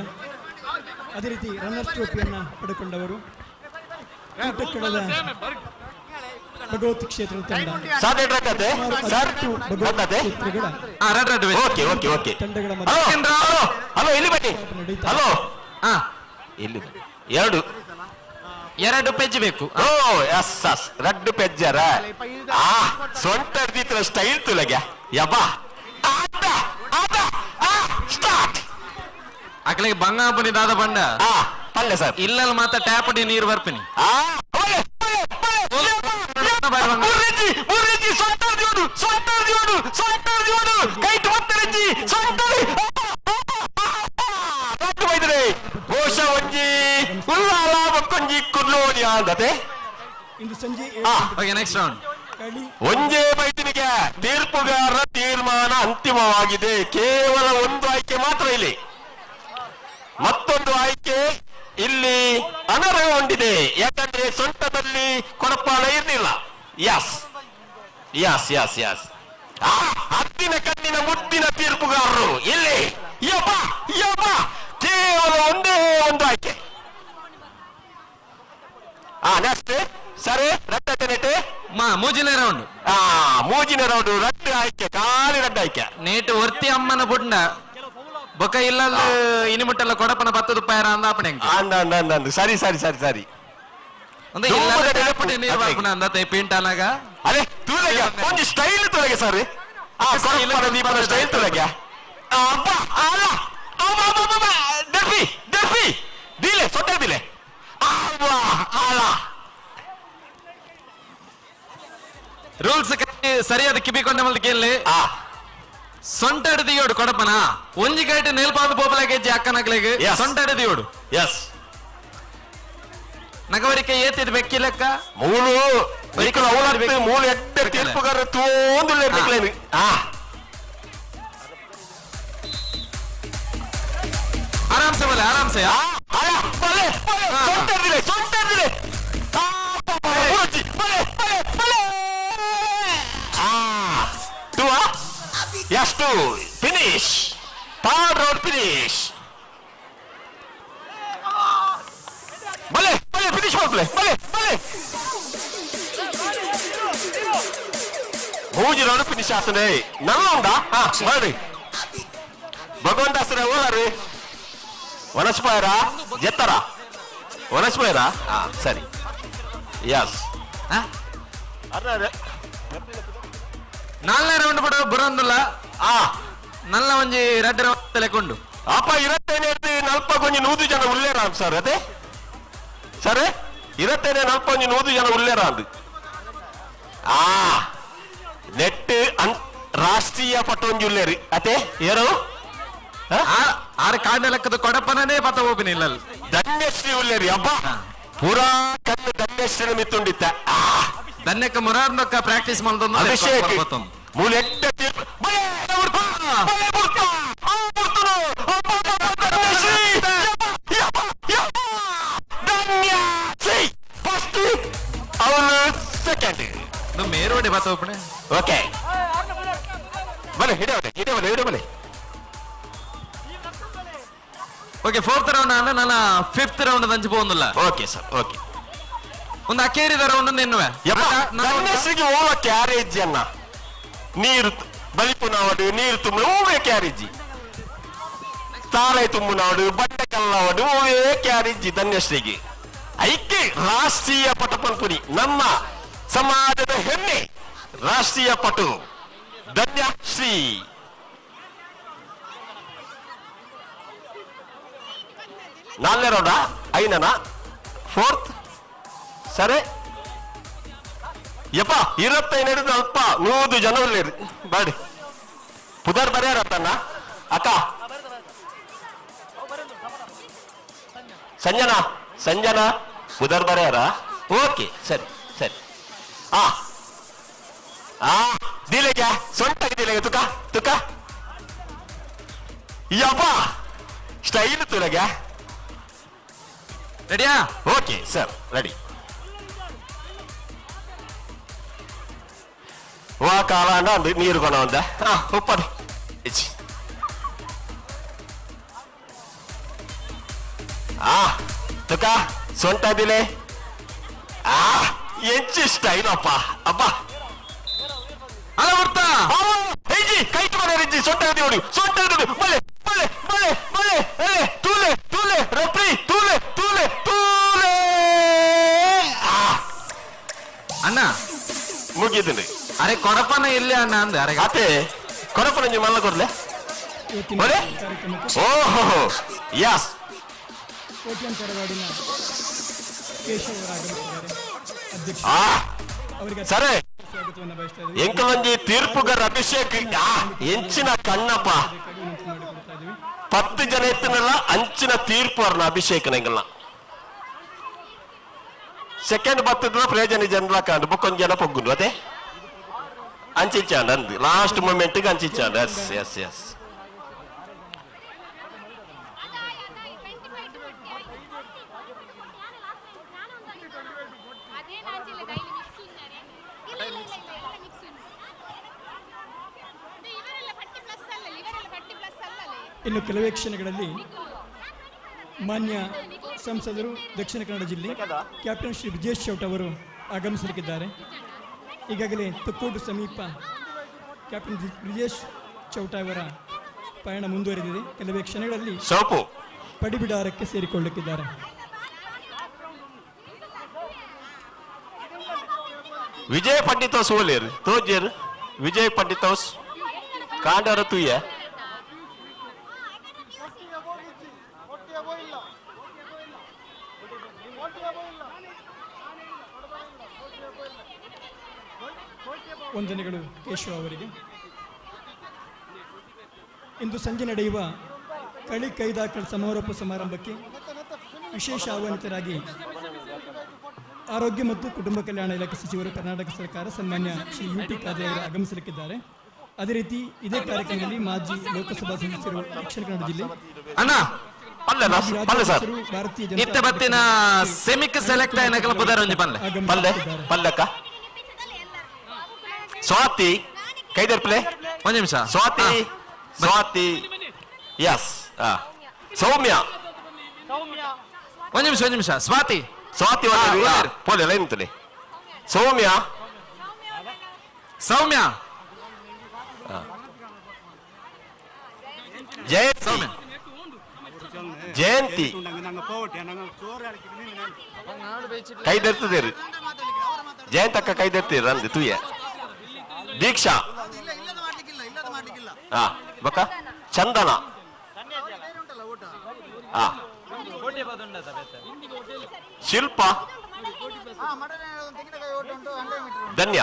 ಅದೇ ರೀತಿ ರನ್ನರ್ಸ್ ಟ್ರೋಫಿಯನ್ನು ಪಡೆದುಕೊಂಡವರು ಕಳೆದ ಭಗವತಿ ಕ್ಷೇತ್ರ ತಂಡ ತಂಡಗಳ ಹಲೋ ಇಲ್ಲಿ ಬನ್ನಿ ಹಲೋ ಇಲ್ಲಿ ಎರಡು ಪೆಜ್ ಬೇಕು ಓ ಎಸ್ ಎಸ್ ರಡ್ಡು ಪೆಜ್ಜರ ಸೊಂಟ ಹಿಡ್ದಿತ್ರ ಸ್ಟೈಲ್ ತುಲಗ ಯಬ್ಬಾ ಸ್ಟಾರ್ಟ್ ಅಕಲಿಗೆ ಬಂಗಾಪುನಿ ದಾದ ಬಂಡ ಪಲ್ಲೆ ಸರ್ ಇಲ್ಲಲ್ಲಿ ಮಾತ್ರ ಟ್ಯಾಪಡಿ ನೀರು ಬರ್ಪಿನಿ ಇಂದು ಸಂಜೆ ನೆಕ್ಸ್ಟ್ ರೌಂಡ್ ಒಂದೇ ಬೈದಿನಿಗೆ ತೀರ್ಪುಗಾರರ ತೀರ್ಮಾನ ಅಂತಿಮವಾಗಿದೆ ಕೇವಲ ಒಂದು ಆಯ್ಕೆ ಮಾತ್ರ ಇಲ್ಲಿ ಮತ್ತೊಂದು ಆಯ್ಕೆ ಇಲ್ಲಿ ಅನರ್ಹಗೊಂಡಿದೆ ಯಾಕಂದ್ರೆ ಸೊಂಟದಲ್ಲಿ ಕೊಡಪಾಳ ಇರಲಿಲ್ಲ ಯಸ್ ಯಸ್ ಯಸ್ ಯಸ್ ಹದ್ದಿನ ಕಣ್ಣಿನ ಮುದ್ದಿನ ತೀರ್ಪುಗಾರರು ಇಲ್ಲಿ ಯಪ್ಪ ಯಪ್ಪ ಕೇವಲ ಒಂದೇ ಒಂದು ಆಯ್ಕೆ ನೆಕ್ಸ್ಟ್ ಸರಿ ರಡ್ಡ ನೆಟ್ಟು ಮೂಜಿನ ರೌಂಡ್ ಮೂಜಿನ ರೌಂಡ್ ರಡ್ಡು ಆಯ್ಕೆ ಖಾಲಿ ರಡ್ಡು ಆಯ್ಕೆ ನೇಟು ಒರ್ತಿ ಅಮ್ಮನ ಬುಡ್ಡ ಬೊಕ್ಕ ಇಲ್ಲಲ್ಲ ಇನಿಮುಟ್ಟಲ್ಲ ಕೊಡಪನ 10 ರೂಪಾಯಿ ಅಂದಾಪಣೆ ಅಂದ ಸರಿ ಸರಿ ಸರಿ ಸರಿ ಅಂದ್ರೆ ಇಲ್ಲ ಟ್ಯಾಪಡಿ ನೀರು ಬರ್ಪಣ ಅಂದತೆ ಪಿಂಟಾನಾಗ ಅರೆ ತುಲಗೆ ಒಂದು ಸ್ಟೈಲ್ ತುಲಗೆ ಸರ್ ಸ್ಟೈಲ್ ತುಲಗೆ ಅಬ್ಬಾ ಅಲ್ಲ ದರ್ಪಿ ದರ್ಪಿ ದಿಲೆ ಸೊಟ್ಟ ದಿಲೆ ಅಲ್ಲ ರೂಲ್ಸ್ ಸರಿಯಾದ ಕಿಬಿಕೊಂಡ ಮಲ್ದ ಕೇಳಿ ಸೊಂಟ ಹಿಡಿದಿಯೋಡು ಕೊಡಪನ ಒಂಜಿ ಗೈಟ್ ನೆಲ್ಪಾದ ಪೋಪಲಾಗೆ ಅಕ್ಕನಕ್ಲೆಗೆ ಸೊಂಟ ಹಿಡಿದಿಯೋಡು ಎಸ್ ನಗವರಿಕೆ ಏತಿದ್ ಬೆಕ್ಕಿಲೆಕ್ಕ ಮೂಲು ಮೂಲು ಎಡ್ಡ ತೀರ್ಪುಗಾರ ತೋಂದುಳ್ಳೆ ಆರಾಮ್ಸೆ ಬಲೆ ಆರಾಮ್ಸೆ ಎಷ್ಟು ಫಿನಿಶ್ ಥರ್ಡ್ ರೌಂಡ್ ಫಿನಿಶ್ ಬಲೆ ಬಲೆ ಫಿನಿಶ್ ಮಾಡ್ಬಲೆ ಬಲೆ ಬಲೆ ಮೂಜಿ ರೌಂಡ್ ಫಿನಿಶ್ ಆಗ್ತದೆ ನನ್ನ ಉಂಟಾ ಮಾಡಿ ಭಗವಂತ ಹೆಸರ ಹೋದಾರಿ ವನಸ್ಪಾಯರ ಎತ್ತರ ವನಸ್ಪಾಯರ ಸರಿ ಯಸ್ ನಾಲ್ನೇ ರೌಂಡ್ ಬಿಡ ಬರೋದಿಲ್ಲ ನಲ್ಲ ಒಂಜಿ ರೆಡ್ ರೌಂಡ್ ತಲೆಕೊಂಡು ಅಪ್ಪ 25 ಕೊಂಚ 100 ಜನ ಉಳ್ಳೇರ ಸರ್ ಅದೇ ಸರ್ 25 ಕೊಂಚ 100 ಜನ ಉಳ್ಳೇರ ಅಂದು ನೆಟ್ ರಾಷ್ಟ್ರೀಯ ಪಟ್ಟೊಂಜಿ ಉಳ್ಳೇರಿ ಅತೆ ಯಾರು ಆರು ಕಾಂಡ ಲೆಕ್ಕದ ಕೊಡಪನೇ ಪತ ಓಪನ್ ಇಲ್ಲ ಧನ್ಯಶ್ರೀ ಉಳ್ಳೇರಿ ಅಬ್ಬ ಪೂರಾ ಕಣ್ಣು ಧನ್ಯಶ್ರೀ ಮಿತ್ತುಂಡಿತ್ತ ಧನ್ಯಕ್ಕ ಮುರಾರ್ನೊಕ್ಕ ಪ್ರಾಕ್ಟೀಸ್ ಮಾಡ್ದೊಂದು ಅಭಿಷೇಕ್ ಮೂಲೆಟ್ಟ ತೀರ್ಪು ಫಸ್ಟ್ ಅವನು ಸೆಕೆಂಡ್ ಮೇರೋಡೆ ಪತ ಓಪನೆ ಓಕೆ ಬಲೆ ಹಿಡವಲೆ ಓಕೆ 4th ರೌಂಡ್ ಅಂದ್ರೆ ನಾನು 5th ರೌಂಡ್ ದಂಚಿ പോകുന്നിಲ್ಲ ಓಕೆ ಸರ್ ಓಕೆ ಒಂದು ಅಕೇರಿದ ರೌಂಡ್ ನಿನ್ನುವೆ ಧನ್ಯಶ್ರೀಗೆ ಹೋಗುವ ಕ್ಯಾರೇಜ್ ಅನ್ನ ನೀರು ಬಲಿಪು ನಾವಡು ನೀರು ತುಂಬ ಹೂವೇ ಕ್ಯಾರೇಜಿ ತಾಳೆ ತುಂಬು ನಾಡು ಬಟ್ಟೆ ಕಲ್ಲವಡು ಹೂವೇ ಕ್ಯಾರೇಜಿ ಧನ್ಯಶ್ರೀಗೆ ಐಕ್ಯ ರಾಷ್ಟ್ರೀಯ ಪಟಪಂಪುರಿ ನಮ್ಮ ಸಮಾಜದ ಹೆಮ್ಮೆ ರಾಷ್ಟ್ರೀಯ ಪಟು ಧನ್ಯಶ್ರೀ ನಾಲ್ನೇ ರೌಂಡ ಐನನ 4th ಸರಿ ಯಪ್ಪ 25 ಅಲ್ಪ 100 ಜನ ಉಳ್ಳೇರಿ ಬಾಡಿ ಪುದರ್ ಬರ್ಯಾರತ್ತನ್ನ ಅಕ್ಕ ಸಂಜನಾ ಪುದರ್ ಬರ್ಯಾರ ಓಕೆ ಸರಿ ದಿಲೆಗೆ ಸೊಂಟಗೆ ದಿಲೆಗೆ ತುಕ ಯಪ್ಪ ಸ್ಟೈಲ್ ತುಲಗೆ ರೆಡಿಯಾ ಓಕೆ ಸರ್ ರೆಡಿ ವಾ ಕಾಲ ಅಂದ ನೀರು ಕೊನ ಒಂದ ಉಪ್ಪದು ತುಕ ಸೊಂಟ ದಿಲೆ ಎಂಚು ಸ್ಟೈಲ್ ಅಪ್ಪ ಅಲ್ಲ ಬರ್ತಾ ಹೆಜ್ಜಿ ಕೈ ಮನೆ ಹೆಜ್ಜಿ ಸೊಂಟ ನೋಡಿ ಸೊಂಟ ಬಲೆ ಬಲೆ ಬಲೆ ಬಲೆ ತೂಲೆ ತೂಲೆ ರಪ್ರಿ ತೂಲೆ ತೂಲೆ ತೂಲೆ ಅಣ್ಣ ಮುಗಿದ್ದೀನಿ ಅರೆ ಕೊಡಪನ ಇಲ್ಲ ಅಣ್ಣ ಅಂದ ಅರೆ ಅತ್ತೆ ಕೊಡಪನ ನೀವು ಮಲ್ಲ ಕೊಡ್ಲೆ ಓಹೋ ಯಸ್ ಕೋಟ್ಯಾನ್ ತರವಾಡಿನ ಕೇಶವರ ಅಧ್ಯಕ್ಷ ಅವರಿಗೆ ಸರಿ ಸ್ವಾಗತವನ್ನು ಬಯಸ್ತಾ ಇದ್ದೀವಿ. ಎಂಕಲೊಂಜಿ ತೀರ್ಪುಗಾರ ಅಭಿಷೇಕ್ ಎಂಚಿನ ಕಣ್ಣಪ್ಪ 10 ಜನ ಎತ್ತನಲ್ಲ ಅಂಚಿನ ತೀರ್ಪು ಅವ್ರನ್ನ ಅಭಿಷೇಕನ ಎಂಗಲ್ಲ ಸೆಕೆಂಡ್ ಬತ್ತದ ಪ್ರಯೋಜನ ಜನರ ಕಾಂಡು ಬೊಕ್ಕೊಂದು ಜನ ಪೊಗ್ಗುಂಡು ಅದೇ ಅಂಚಿಂಚಾಂಡ್ ಅಂದು ಲಾಸ್ಟ್ ಮೂಮೆಂಟ್ಗೆ ಅಂಚಿಂಚಾಂಡ್ ಎಸ್ ಇನ್ನು ಕೆಲವೇ ಕ್ಷಣಗಳಲ್ಲಿ ಮಾನ್ಯ ಸಂಸದರು ದಕ್ಷಿಣ ಕನ್ನಡ ಜಿಲ್ಲೆ ಕ್ಯಾಪ್ಟನ್ ಶ್ರೀ ವಿಜೇಶ್ ಚೌಟ ಅವರು ಆಗಮಿಸಲಿದ್ದಾರೆ. ಈಗಾಗಲೇ ತುಕ್ಕೋಟು ಸಮೀಪ ಕ್ಯಾಪ್ಟನ್ ವಿಜೇಶ್ ಚೌಟ ಅವರ ಪಯಣ ಮುಂದುವರೆದಿದೆ. ಕೆಲವೇ ಕ್ಷಣಗಳಲ್ಲಿ ಪಡಿಬಿಡಾರಕ್ಕೆ ಸೇರಿಕೊಳ್ಳಲಿಕ್ಕಿದ್ದಾರೆ. ವಿಜಯ್ ಪಂಡಿತೋಸ್ ಓಲೇರು ತೋಜೇರು ವಿಜಯ್ ಪಂಡಿತೋಸ್ ಕಾಂಡರ ತುಯ್ಯ ವಂದನೆಗಳು ಕೇಶವ ಅವರಿಗೆ. ಇಂದು ಸಂಜೆ ನಡೆಯುವ ಕಳಿ ಕೈದಾಕಲ್ ಸಮಾರೋಪ ಸಮಾರಂಭಕ್ಕೆ ವಿಶೇಷ ಆಹ್ವಾನಿತರಾಗಿ ಆರೋಗ್ಯ ಮತ್ತು ಕುಟುಂಬ ಕಲ್ಯಾಣ ಇಲಾಖೆ ಸಚಿವರು ಕರ್ನಾಟಕ ಸರ್ಕಾರ ಸನ್ಮಾನ್ಯ ಶ್ರೀ UT ಖಾದರ್ ಅವರು ಆಗಮಿಸಲಿಕ್ಕಿದ್ದಾರೆ. ಅದೇ ರೀತಿ ಇದೇ ಕಾರ್ಯಕ್ರಮದಲ್ಲಿ ಮಾಜಿ ಲೋಕಸಭಾ ಸದಸ್ಯರು ದಕ್ಷಿಣ ಕನ್ನಡ ಜಿಲ್ಲೆ ಭಾರತೀಯ ಜನತಾ ಸೆಮಿಕ್ ಸೆಲೆಕ್ಟ್ ಸ್ವಾತಿ ಕೈದರ್ಪ್ಲೆ ಒಂದು ನಿಮಿಷ ಸ್ವಾತಿ ಯಸ್ ಸೌಮ್ಯ ಒಂದು ನಿಮಿಷ ಸ್ವಾತಿ ಪೋಲೆ ಲೈನ್ ತಲೆ ಸೌಮ್ಯ ಜಯಂತಿ ಕೈದರ್ತಿದ್ದೀರಿ ಜಯಂತಕ್ಕ ಕೈದರ್ತೀರಿ ಅಂದು ತೂಯ ದೀಕ್ಷಾ ಬಕ ಚಂದನ ಶಿಲ್ಪ ಧನ್ಯ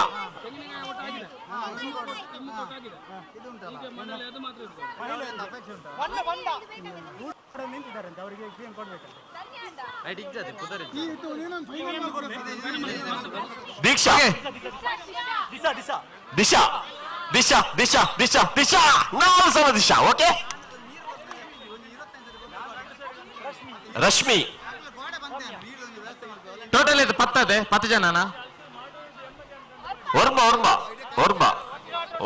ದೀಕ್ಷಾ ದಿಶಾ ದಿಶಾ ದಿಶಾ ದಿಶಾ ದಿಶಾ 4 ಸಲ ದಿಶಾ. ಓಕೆ, ರಶ್ಮಿ ಟೋಟಲ್ ಇದು 10 ಜನನಾ? ಒರ್ಮ ಒರ್ಮ ಒರ್ಮ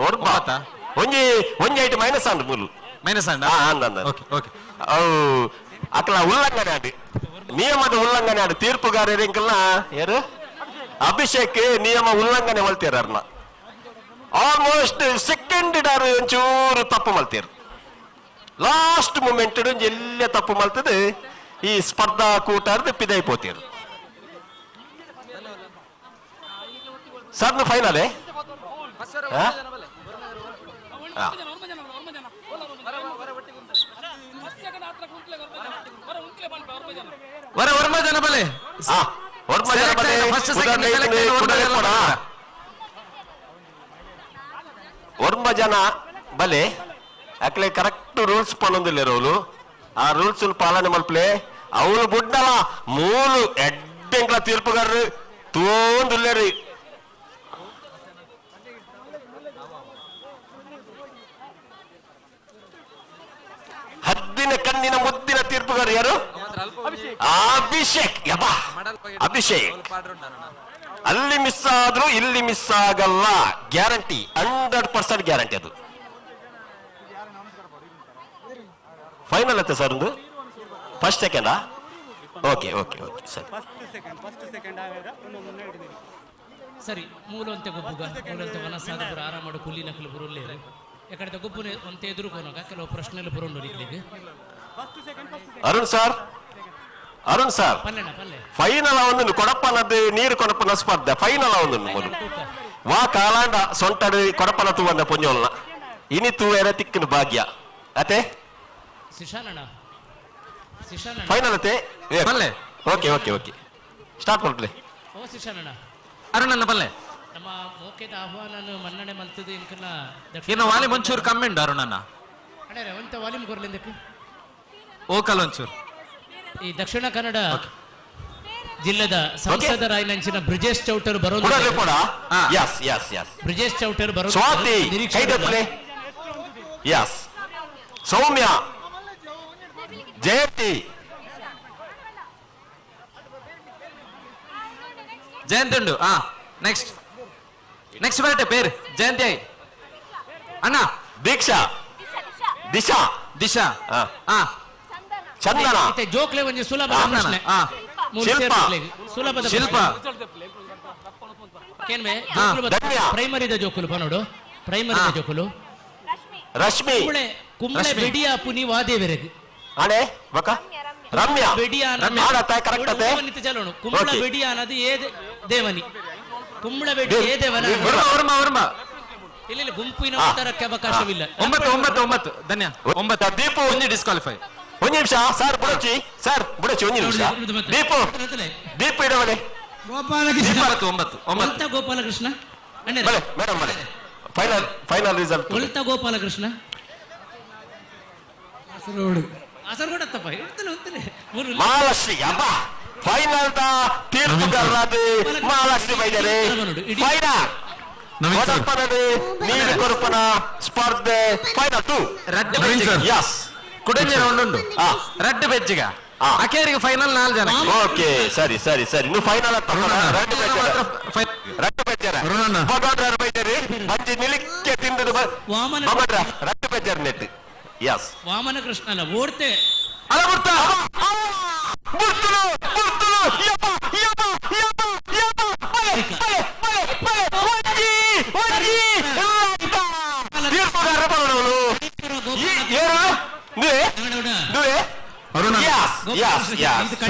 ಒರ್ಮ ಒಂಜಿ ಐಟು ಮೈನಸ್ ಅಂಡ್ ಮೂಲು ಮೈನಸ್ ಅಂಡ. Okay okay. ಅವು ಅಕ್ಲ ಉಲ್ಲಂಘನೆ ಆಡಿ ನಿಯಮದ ಉಲ್ಲಂಘನೆ ಆಡಿ ತೀರ್ಪುಗಾರರಿಂಕಲ್ನ ಯಾರು ಅಭಿಷೇಕ್ ನಿಯಮ ಉಲ್ಲಂಘನೆ ಮಲ್ತೀರ ಅರ್ನ ಆಲ್ಮೋಸ್ಟ್ ಸೆಕೆಂಡ್ ಇಡಾರು ಒಂಚೂರು ತಪ್ಪು ಮಲ್ತೀರ. ಲಾಸ್ಟ್ ಮೂಮೆಂಟ್ ಎಲ್ಲ ತಪ್ಪು ಮಲ್ತದೆ ಈ ಸ್ಪರ್ಧಾ ಕೂಟಾರ್ದು ಪಿದೈಪೋತೀರು. ಸರ್ನ ಫೈನಲೇ ವರ್ಮ ಜನ ಬಲೆ ಒರ್ಮ ಜನ ಬಲೆ ಅಕ್ಲೆ ಕರೆಕ್ಟ್ ರೂಲ್ಸ್ ಪನ್ನೊಂದಿಲ್ಲ ಅವಳು ಆ ರೂಲ್ಸ್ ಪಾಲನೆ ಮಲ್ಪಲೆ ಅವಳು ಬುಡ್ಡಲ ಮೂಲು ಎಡ್ಡೆಂಕ್ಲ ತೀರ್ಪುಗಾರರು ತೋಂದಿಲ್ಲೇರಿ. ಹದ್ದಿನ ಕಣ್ಣಿನ ಮುದ್ದಿನ ತೀರ್ಪುಗಾರ ಯಾರು? ಅಭಿಷೇಕ್. ಯಬ್ಬಾ ಅಭಿಷೇಕ್ ಅಲ್ಲಿ ಮಿಸ್ ಆದ್ರೂ ಇಲ್ಲಿ ಮಿಸ್ ಆಗಲ್ಲ, ಗ್ಯಾರಂಟಿ 100% ಗ್ಯಾರಂಟಿ. ಅದು ಫೈನಲ್ ಅತ್ತೆ ಸರ್, ಒಂದು ಫಸ್ಟ್ ಸೆಕೆಂಡಾ? ಓಕೆ ಓಕೆ ಓಕೆ ಸರಿ ಸರಿ. ಮೂಲಂತೆ ಗೊಬ್ಬುಗ ಮೂಲಂತೆ ವನಸಾದ ಪುರ ಆರಾಮಾಡು ಕುಲ್ಲಿ ನಕಲು ಬುರುಲ್ಲೇರು ಎಕಡೆ ಗೊಬ್ಬುನೆ ಒಂತೆ ಎದುರು ಕೊನಗ ಕೆಲವು ಪ್ರಶ್ನೆలు ಬರೋಂಡು ನಿಕ್ಲಿಗೆ. Arun sir, Arun sir final ಒಂದು ಕೊಡಪ್ಪನದ್ದು ನೀರು ಕೊಡಪ್ಪನ ಸ್ಪರ್ಧೆ ಫೈನಲ್ ಒಂದು ಮೊದಲು ವಾ ಕಾಲಾಂಡ ಸೊಂಟಡು ಕೊಡಪ್ಪನ ತೂವಂದ ಪೊಂಜೋಲ್ನ ಇನಿ ತೂವೇರ ತಿಕ್ಕಿನ ಭಾಗ್ಯ ಅತೆ ಫೈನಲ್ ಅತೆ. ಓಕೆ ಓಕೆ ಓಕೆ ಸ್ಟಾರ್ಟ್ ಮಾಡ್ಲಿ. ಓ ಶಿಶಾನಣ್ಣ ಅರುಣನ್ನ ಬಲ್ಲೆ ನಮ್ಮ ಓಕೆದ ಆಹ್ವಾನ ಮನ್ನಣೆ ಮಲ್ತದೆ ಇಂಕನ ಇನ್ನು ವಾಲಿ ಒಂಚೂರು ಕಮ್ಮಿ ಉಂಟು ಅರುಣನ್ನ ಅಣ್ಣ ಒಂತ ವಾಲ್ಯೂಮ್ ಕೊರ್ಲಿಂದಕ್ಕೆ ಓಕಲ್ ಒಂಚೂರು. ಈ ದಕ್ಷಿಣ ಕನ್ನಡ ಜಿಲ್ಲೆದ ಸಂಸದರಾಯನಂಚಿನ ಬ್ರಿಜೇಶ್ ಚೌಟರ್ ಬರೋದು ಬ್ರಿಜೇಶ್ ಚೌಟರ್ ಬರೋದು ಸೌಮ್ಯ ಜಯಂತಿ ಜಯಂತಿ ಉಂಡು. ನೆಕ್ಸ್ಟ್ ನೆಕ್ಸ್ಟ್ ಬರಟೆ ಪೇರು ಜಯಂತಿ ಅಣ್ಣ. ದೀಕ್ಷಾ ದಿಶಾ ದಿಶಾ ಚಂದನ ಜೋಕ್ಲೆ ಒಂಜಿ ಸುಲಭ ಪ್ರಶ್ನೆ ಸುಲಭದ ಶಿಲ್ಪ ಪ್ರೈಮರಿದ ಜೋಕುಲು ಪನೋಡು ಪ್ರೈಮರಿದ ಜೋಕುಲು ರಶ್ಮಿ ಕುಂಬಳೆ ಬೆಡಿಯಾ ಪುನಿ ವಾದೇವೆರೆಗ್ ಅಣೆ ಬಕ ರಮ್ಯಾ ಬೆಡಿಯಾ ಚಲೋಣು ಕುಂಬಳ ಬೆಡಿಯಾ ಅನ್ನದು ಏ ದೇವನಿ ಕುಂಬಳ ಬೆಡಿ ಏ ದೇವನ ಇಲ್ಲಿ ಗುಂಪಿನ ಉತ್ತರಕ್ಕೆ ಅವಕಾಶವಿಲ್ಲ. 9 ಧನ್ಯ 9 ದೀಪು ಒಂದು ಡಿಸ್ಕ್ವಾಲಿಫೈ. ಒಂದು ನಿಮಿಷ ಸರ್ ಬುಡಚಿ ಒಂದು ನಿಮಿಷ ದೀಪು ಇಡವಲೆ ಗೋಪಾಲಕೃಷ್ಣ ಮೇಡಮ್ ಫೈನಲ್ ರಿಸಲ್ಟ್ ಒಲ್ತ ಗೋಪಾಲಕೃಷ್ಣ ಕಾಸರಗೋಡತ್ತಪ್ಪ ಮಹಾಲಕ್ಷ್ಮಿ ಅಬ್ಬ ಫೈನಲ್ ತೀರ್ಪುಗಾರರಾದ ಮಹಾಲಕ್ಷ್ಮಿ ಬೈದರೆ ನೀರು ಕೊರಪನ ಸ್ಪರ್ಧೆ ಫೈನಲ್ 2 ಯಸ್ ಕುಡಂಜಿ ರೌಂಡ್ ಉಂಟು ರೆಡ್ ಬೆಜ್ಜಿಗ ಅಕೇರಿಗೆ ಫೈನಲ್ 4 ಜನ. ಓಕೆ ಸರಿ ಸರಿ ಸರಿ ನೀವು ಫೈನಲ್ ರೆಡ್ ಬೆಜ್ಜರ ಬಗಡ್ರ ಬೈದರೆ ಅಂಜಿ ನಿಲಿಕ್ಕೆ ತಿಂದದು ಬಗಡ್ರ ರೆಡ್ ಬೆಜ್ಜರ ನೆಟ್ ಯಸ್ ವಾಮನ ಕೃಷ್ಣ ಅಲ್ಲ ಓಡ್ತೆ ಅಲ್ಲ ಬರ್ತಾ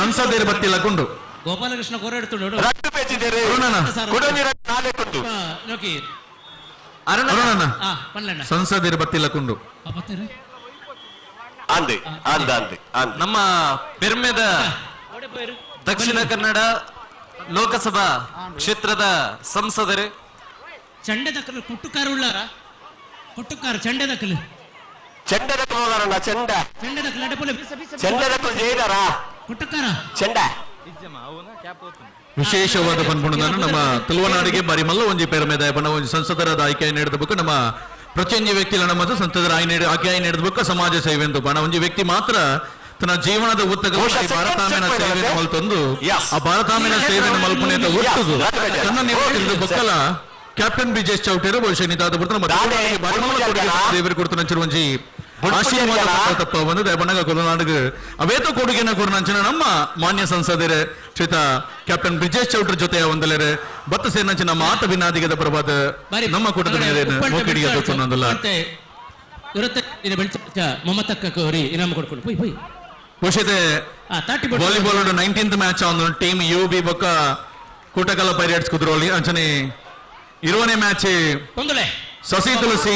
ಸಂಸದರ ಬತ್ತಿಲ್ಲ ಕೊಂಡು ಗೋಪಾಲಕೃಷ್ಣ ಕೋರಾಡ್ತು ರಟ್ಟು ಪೆಚ್ಚಿದ್ದಾರೆ ನೋಕಿ ಅರುಣನ ಸಂಸದರ ಬತ್ತಿಲ್ಲ ಕೊಂಡು ನಮ್ಮ ಪೆರ್ಮೆದ ದಕ್ಷಿಣ ಕನ್ನಡ ಲೋಕಸಭಾ ಕ್ಷೇತ್ರದ ಸಂಸದರು ಚಂಡದಕ್ಕಲು ಕುಟ್ಟುಕಾರ ಉಳ್ಳಾರ ಕುಟ್ಟುಕಾರ ಚಂಡದಕ್ಕಲು ಚೆಂಡದಕ್ಕಲು ಉಳ್ಳಾರಣ್ಣ ಚೆಂಡ ಚಂಡದಕ್ಕಲು ಅಡಪುಲೆ ಚೆಂಡದಕ್ಕಲು ಜೈದಾರ ಕುಟ್ಟುಕಾರ ಚೆಂಡ ವಿಶೇಷವಾದ ಪನ್ಪುಣದನ್ನು ನಮ್ಮ ತುಳುವನಾಡಿಗೆ ಬಾರಿ ಮಲ್ಲ ಒಂಜಿ ಪೇರ ಮೇಲೆ ಬಣ್ಣ ಒಂಜಿ ಸಂಸದರಾದ ಆಯ್ಕೆ ನೀಡಿದ ಬುಕ್ ನಮ್ಮ ಪ್ರತಿಯೊಂದು ವ್ಯಕ್ತಿಗಳ ನಮ್ಮ ಸಂಸದರ ಆಯ್ಕೆ ನೀಡಿದ ಬುಕ್ ಸಮಾಜ ಸೇವೆ ಅಂತ ಬಣ್ಣ ಒಂಜಿ ವ್ಯಕ್ತಿ ಮಾತ್ರ ತನ್ನ ಜೀವನದ ಉತ್ತಗ ಭಾರತಾಂಬಿನ ಸೇವೆಯನ್ನು ಮಲ್ತಂದು ಆ ಭಾರತಾಂಬಿನ ಸೇವೆಯನ್ನು ಮಲ್ಪನೆ ಅಂತ ಒಟ್ಟುದು ತನ್ನ ನಿರ್ವಹಿಸಿದ ಬುಕ್ಕಲ ಕ್ಯಾಪ್ಟನ್ ಬ್ರಿಜೇಶ್ ಚೌಟೇರು ಬಹುಶಃ ನಿತಾದ ಬಿಡ್ತಾರೆ ನಮ್ಮ ದೇವರು ಕೊಡ್ತಾನೆ ಒಂಜಿ ಆಶೀರ್ವಾದ ತಪ್ಪ ಬಂದು ದಯಬಣ್ಣಗ ಕೊಲನಾಡಿಗೆ ಅವೇತ ಕೊಡುಗೆನ ಕೊರನಂಚಿನ ನಮ್ಮ ಮಾನ್ಯ ಸಂಸದರ ಶ್ರೀತ ಕ್ಯಾಪ್ಟನ್ ಬ್ರಿಜೇಶ್ ಚೌಟ್ರ ಜೊತೆ ಒಂದಲೇರೆ ಬತ್ತ ಸೇನಂಚಿನ ಮಾತ ಭಿನ್ನಾದಿಗದ ಪ್ರಭಾತ ನಮ್ಮ ಕೂಟದ ಮೋಕಿಡಿಗೆ ತೊನ್ನೊಂದಲ್ಲ ಮಮತಕ್ಕ ಕೋರಿ ಇನಾಮ ಕೊಡ್ಕೊಂಡು ಪೋಯ್ ಪೋಯ್ ಬಹುಶಃ volleyball 19th match on team UB ಬೊಕ್ಕ ಕೂಟಕಲ ಪೈರೇಟ್ಸ್ ಕುದ್ರೋಲಿ ಅಂಚನೆ ಇರುವನೇ ಮ್ಯಾಚ್ ಸಸಿ ತುಳಸಿ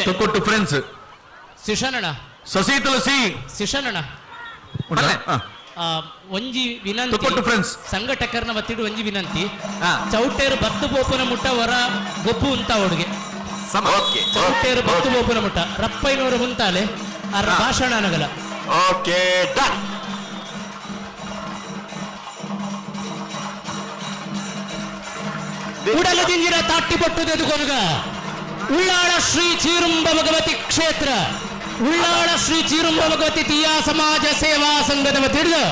ತೊಕ್ಕೊಟ್ಟು ಫ್ರೆಂಡ್ಸ್ ಶಿಶನಣ ಸಸಿ ತುಳಸಿ ಶಿಶನಣ ಒಂಜಿ ವಿನಂತಿ ಸಂಘಟಕರ್ನ ಬತ್ತಿಡು ಒಂಜಿ ವಿನಂತಿ ಚೌಟೇರು ಬತ್ತು ಬೋಪನ ಮುಟ್ಟ ವರ ಗೊಬ್ಬು ಉಂತ ಅವಡಿಗೆ ಚೌಟೇರು ಬತ್ತು ಬೋಪನ ಮುಟ್ಟ ರಪ್ಪೈನೂರು ಮುಂತಾಲೆ ಆ ಭಾಷಣ ನಗಲ ಓಕೆ ಡನ್ ಉಡಲದಿಂದಿರ ತಾಟ್ಟಿಪಟ್ಟುದು ಕೊನುಗ ಉಳ್ಳಾಳ ಶ್ರೀ ಚೀರುಂಬ ಭಗವತಿ ಕ್ಷೇತ್ರ ಉಳ್ಳಾಳ ಶ್ರೀ ಚೀರುಂಬ ಭಗವತಿ ತೀಯಾ ಸಮಾಜ ಸೇವಾ ಸಂಘದ ವತಿಡಿದು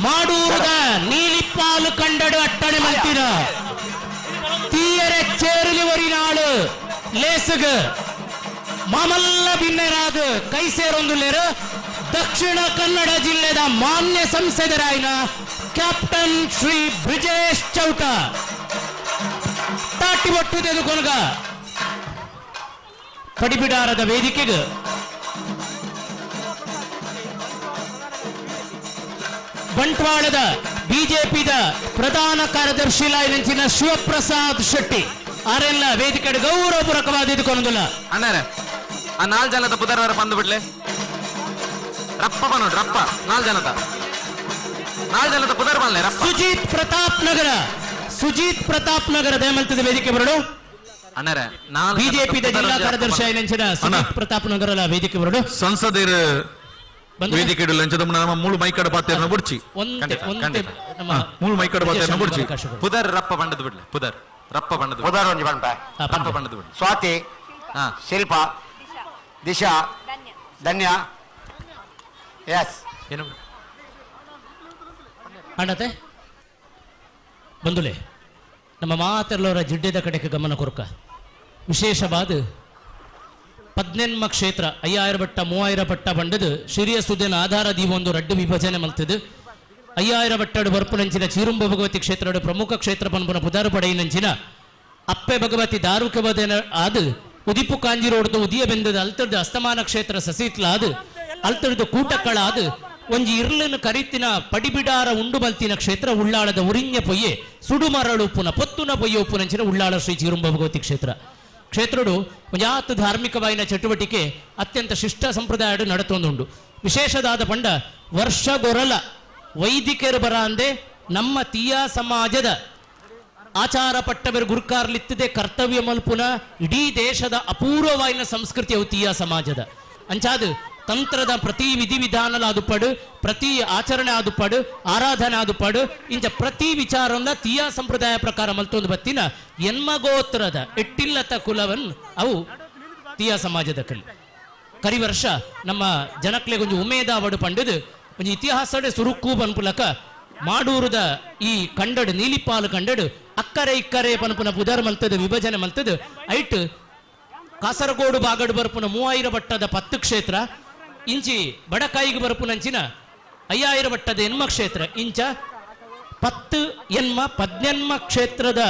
ಮಾಡೂರದ ನೀಲಿಪ್ಪಾಲು ಕಂಡಡು ಅಟ್ಟಣೆ ಮಲ್ತಿನ ತೀಯರೆ ಚೇರುಲಿವರಿ ನಾಳು ಲೇಸುಗ ಮಾಮಲ್ಲ ಭಿನ್ನರಾದ ಕೈ ಸೇರೊಂದುಲೇರು ದಕ್ಷಿಣ ಕನ್ನಡ ಜಿಲ್ಲೆದ ಮಾನ್ಯ ಸಂಸದರಾಯಿನ ಕ್ಯಾಪ್ಟನ್ ಶ್ರೀ ಬ್ರಿಜೇಶ್ ಚೌಟ ತಾಟಿಬಟ್ಟು ತೆಗೆದುಕೊನಗ ಪಡಿಬಿಡಾರದ ವೇದಿಕೆಗೆ ಬಂಟ್ವಾಳದ ಬಿಜೆಪಿದ ಪ್ರಧಾನ ಕಾರ್ಯದರ್ಶಿ ನೆಂಚಿನ ಶಿವಪ್ರಸಾದ್ ಶೆಟ್ಟಿ ಆರೆಲ್ಲ ವೇದಿಕೆ ಗೌರವಪೂರ್ವಕವಾದ ಇದುಕೊಂದಿಲ್ಲ ಅಣ್ಣಾರೆ ಆ 4 ಜನದ ಬುಧವಾರ ಬಂದು ಬಿಡ್ಲೆ ರಪ್ಪ ಬನ್ನೋಡು ರಪ್ಪ 4 ಜನದ ಬುಧವಾರ ಬಂದ್ಲೆ ರಪ್ಪ ಸುಜೀತ್ ಪ್ರತಾಪ್ ನಗರ ದಯಮಲ್ತದ ವೇದಿಕೆ ಬರಡು ಅಣ್ಣಾರೆ ಬಿಜೆಪಿದ ಜಿಲ್ಲಾ ಕಾರ್ಯದರ್ಶಿ ನೆಂಚಿನ ಸುಜೀತ್ ಪ್ರತಾಪ್ ನಗರ ವೇದಿಕೆ ಬರಡು ಸಂಸದರ ವೇದಿಕೆ ಲಂಚದ ನಮ್ಮ ಮೂಲ ಮೈಕಡ ಪಾತ್ರೆನ ಬುಡ್ಚಿ ಮೂಲ ಮೈಕಡ ಪಾತ್ರೆನ ಬುಡ್ಚಿ ಪುದರ್ ರಪ್ಪ ಬಂಡದ ಬಿಡ್ಲೆ ಪುದರ್ ರಪ್ಪ ಬಂಡದ ಪುದರ್ ಒಂಜಿ ಬಂಡ ರಪ್ಪ ಬಂಡದ ಬಿಡ್ಲೆ ಸ್ವಾತಿ ಶಿಲ್ಪ ದಿಶಾ ಧನ್ಯ ಎಸ್ ಏನು ಅಣ್ಣತೆ ಬಂದುಲೆ ನಮ್ಮ ಮಾತೆಲ್ಲವರ ಜಿಡ್ಡೆದ ಕಡೆಗೆ ಗಮನ ಕೊರಕ ವಿಶೇಷವಾದ 18 ಕ್ಷೇತ್ರ 5000 ಬಟ್ಟ 3000 ಬಟ್ಟ ಬಂಡದು ಶಿರಿಯ ಸುದ್ದಿನ ಆಧಾರ ದೀವೊಂದು ರಡ್ಡು ವಿಭಜನೆ ಮಲ್ತದು 5000 ಬಟ್ಟಡು ಬರ್ಪುನಂಚಿನ ಚೀರುಂಬ ಭಗವತಿ ಕ್ಷೇತ್ರ ಪ್ರಮುಖ ಕ್ಷೇತ್ರ ಪನ್ಪುನ ಪುದಾರು ಪಡೆಯಿನಂಚಿನ ಅಪ್ಪೆ ಭಗವತಿ ದಾರುಕವದನ ಆದು ಉದಿಪು ಕಾಂಜಿ ರೋಡ್ದು ಉದಿಯ ಬೆಂದದ ಅಲ್ತಡ್ದು ಅಸ್ತಮಾನ ಕ್ಷೇತ್ರ ಸಸೀತ್ಲ ಆದು ಅಲ್ತಡ್ದು ಕೂಟಕ್ಕಳ ಆದು ಒಂಜಿ ಇರ್ಲನ್ನು ಕರಿತಿನ ಪಡಿಬಿಡಾರ ಉಂಡು ಮಲ್ತಿನ ಕ್ಷೇತ್ರ ಉಳ್ಳಾಳದ ಉರಿഞ്ഞ ಪೊಯ್ಯೆ ಸುಡುಮರಳು ಪುನ ಪೊತ್ತುನ ಪೊಯ್ಯೆ ಉಪ್ಪುನಂಚಿನ ಉಳ್ಳಾಳ ಶ್ರೀ ಚೀರುಂಬ ಭಗವತಿ ಕ್ಷೇತ್ರಡು ಒಂಜಾತ್ ಧಾರ್ಮಿಕವಾಯಿನ ಚಟುವಟಿಕೆ ಅತ್ಯಂತ ಶಿಷ್ಟ ಸಂಪ್ರದಾಯ ನಡತೊಂದುಂಡು ವಿಶೇಷದಾದ ಪಂಡ ವರ್ಷಗೊರಲ ವೈದಿಕರು ಬರ ಅಂದೆ ನಮ್ಮ ತೀಯಾ ಸಮಾಜದ ಆಚಾರ ಪಟ್ಟವರು ಗುರುಕಾರ್ಲಿತ್ತದೆ ಕರ್ತವ್ಯ ಮಲ್ಪುನ ಇಡೀ ದೇಶದ ಅಪೂರ್ವವಾಯಿನ ಸಂಸ್ಕೃತಿ ಅವು ತೀಯಾ ಸಮಾಜದ ಅಂಚಾದು ತಂತ್ರದ ಪ್ರತಿ ವಿಧಿವಿಧಾನ ಆದುಪಡು ಪ್ರತಿ ಆಚರಣೆ ಆದುಪಡು ಆರಾಧನೆ ಆದುಪಡು ಇಂಚ ಪ್ರತಿ ವಿಚಾರವನ್ನ ತೀಯಾ ಸಂಪ್ರದಾಯ ಪ್ರಕಾರ ಮಲ್ತೊಂದು ಬತ್ತಿನ ಎನ್ಮಗೋತ್ರದ ಎಟ್ಟಿಲ್ಲತ ಕುಲವನ್ ಅವು ತೀಯಾ ಸಮಾಜದ ಕರಿ ವರ್ಷ ನಮ್ಮ ಜನಕ್ಲೆ ಕೊಂಚ ಉಮೇದ ಅವಡು ಪಂಡದು ಒಂಜಿ ಇತಿಹಾಸಡೆ ಸುರುಕು ಪನ್ಪುಲಕ ಮಾಡೂರದ ಈ ಕಂಡಡು ನೀಲಿಪಾಲು ಕಂಡಡು ಅಕ್ಕರೆ ಇಕ್ಕರೆ ಪನ್ಪುನ ಪುದರ್ ಮಲ್ತದ ವಿಭಜನೆ ಮಲ್ತದು ಐಟ್ ಕಾಸರಗೋಡು ಬಾಗಡು ಬರ್ಪುನ 3000 ಬಟ್ಟದ 10 ಕ್ಷೇತ್ರ ಇಂಚಿ ಬಡಕಾಯಿಗೆ ಬರ್ಪುನಂಚಿನ 5000 ಬಟ್ಟದ ಎನ್ಮ ಕ್ಷೇತ್ರ ಇಂಚ 10 ಎನ್ಮ 18 ಕ್ಷೇತ್ರದ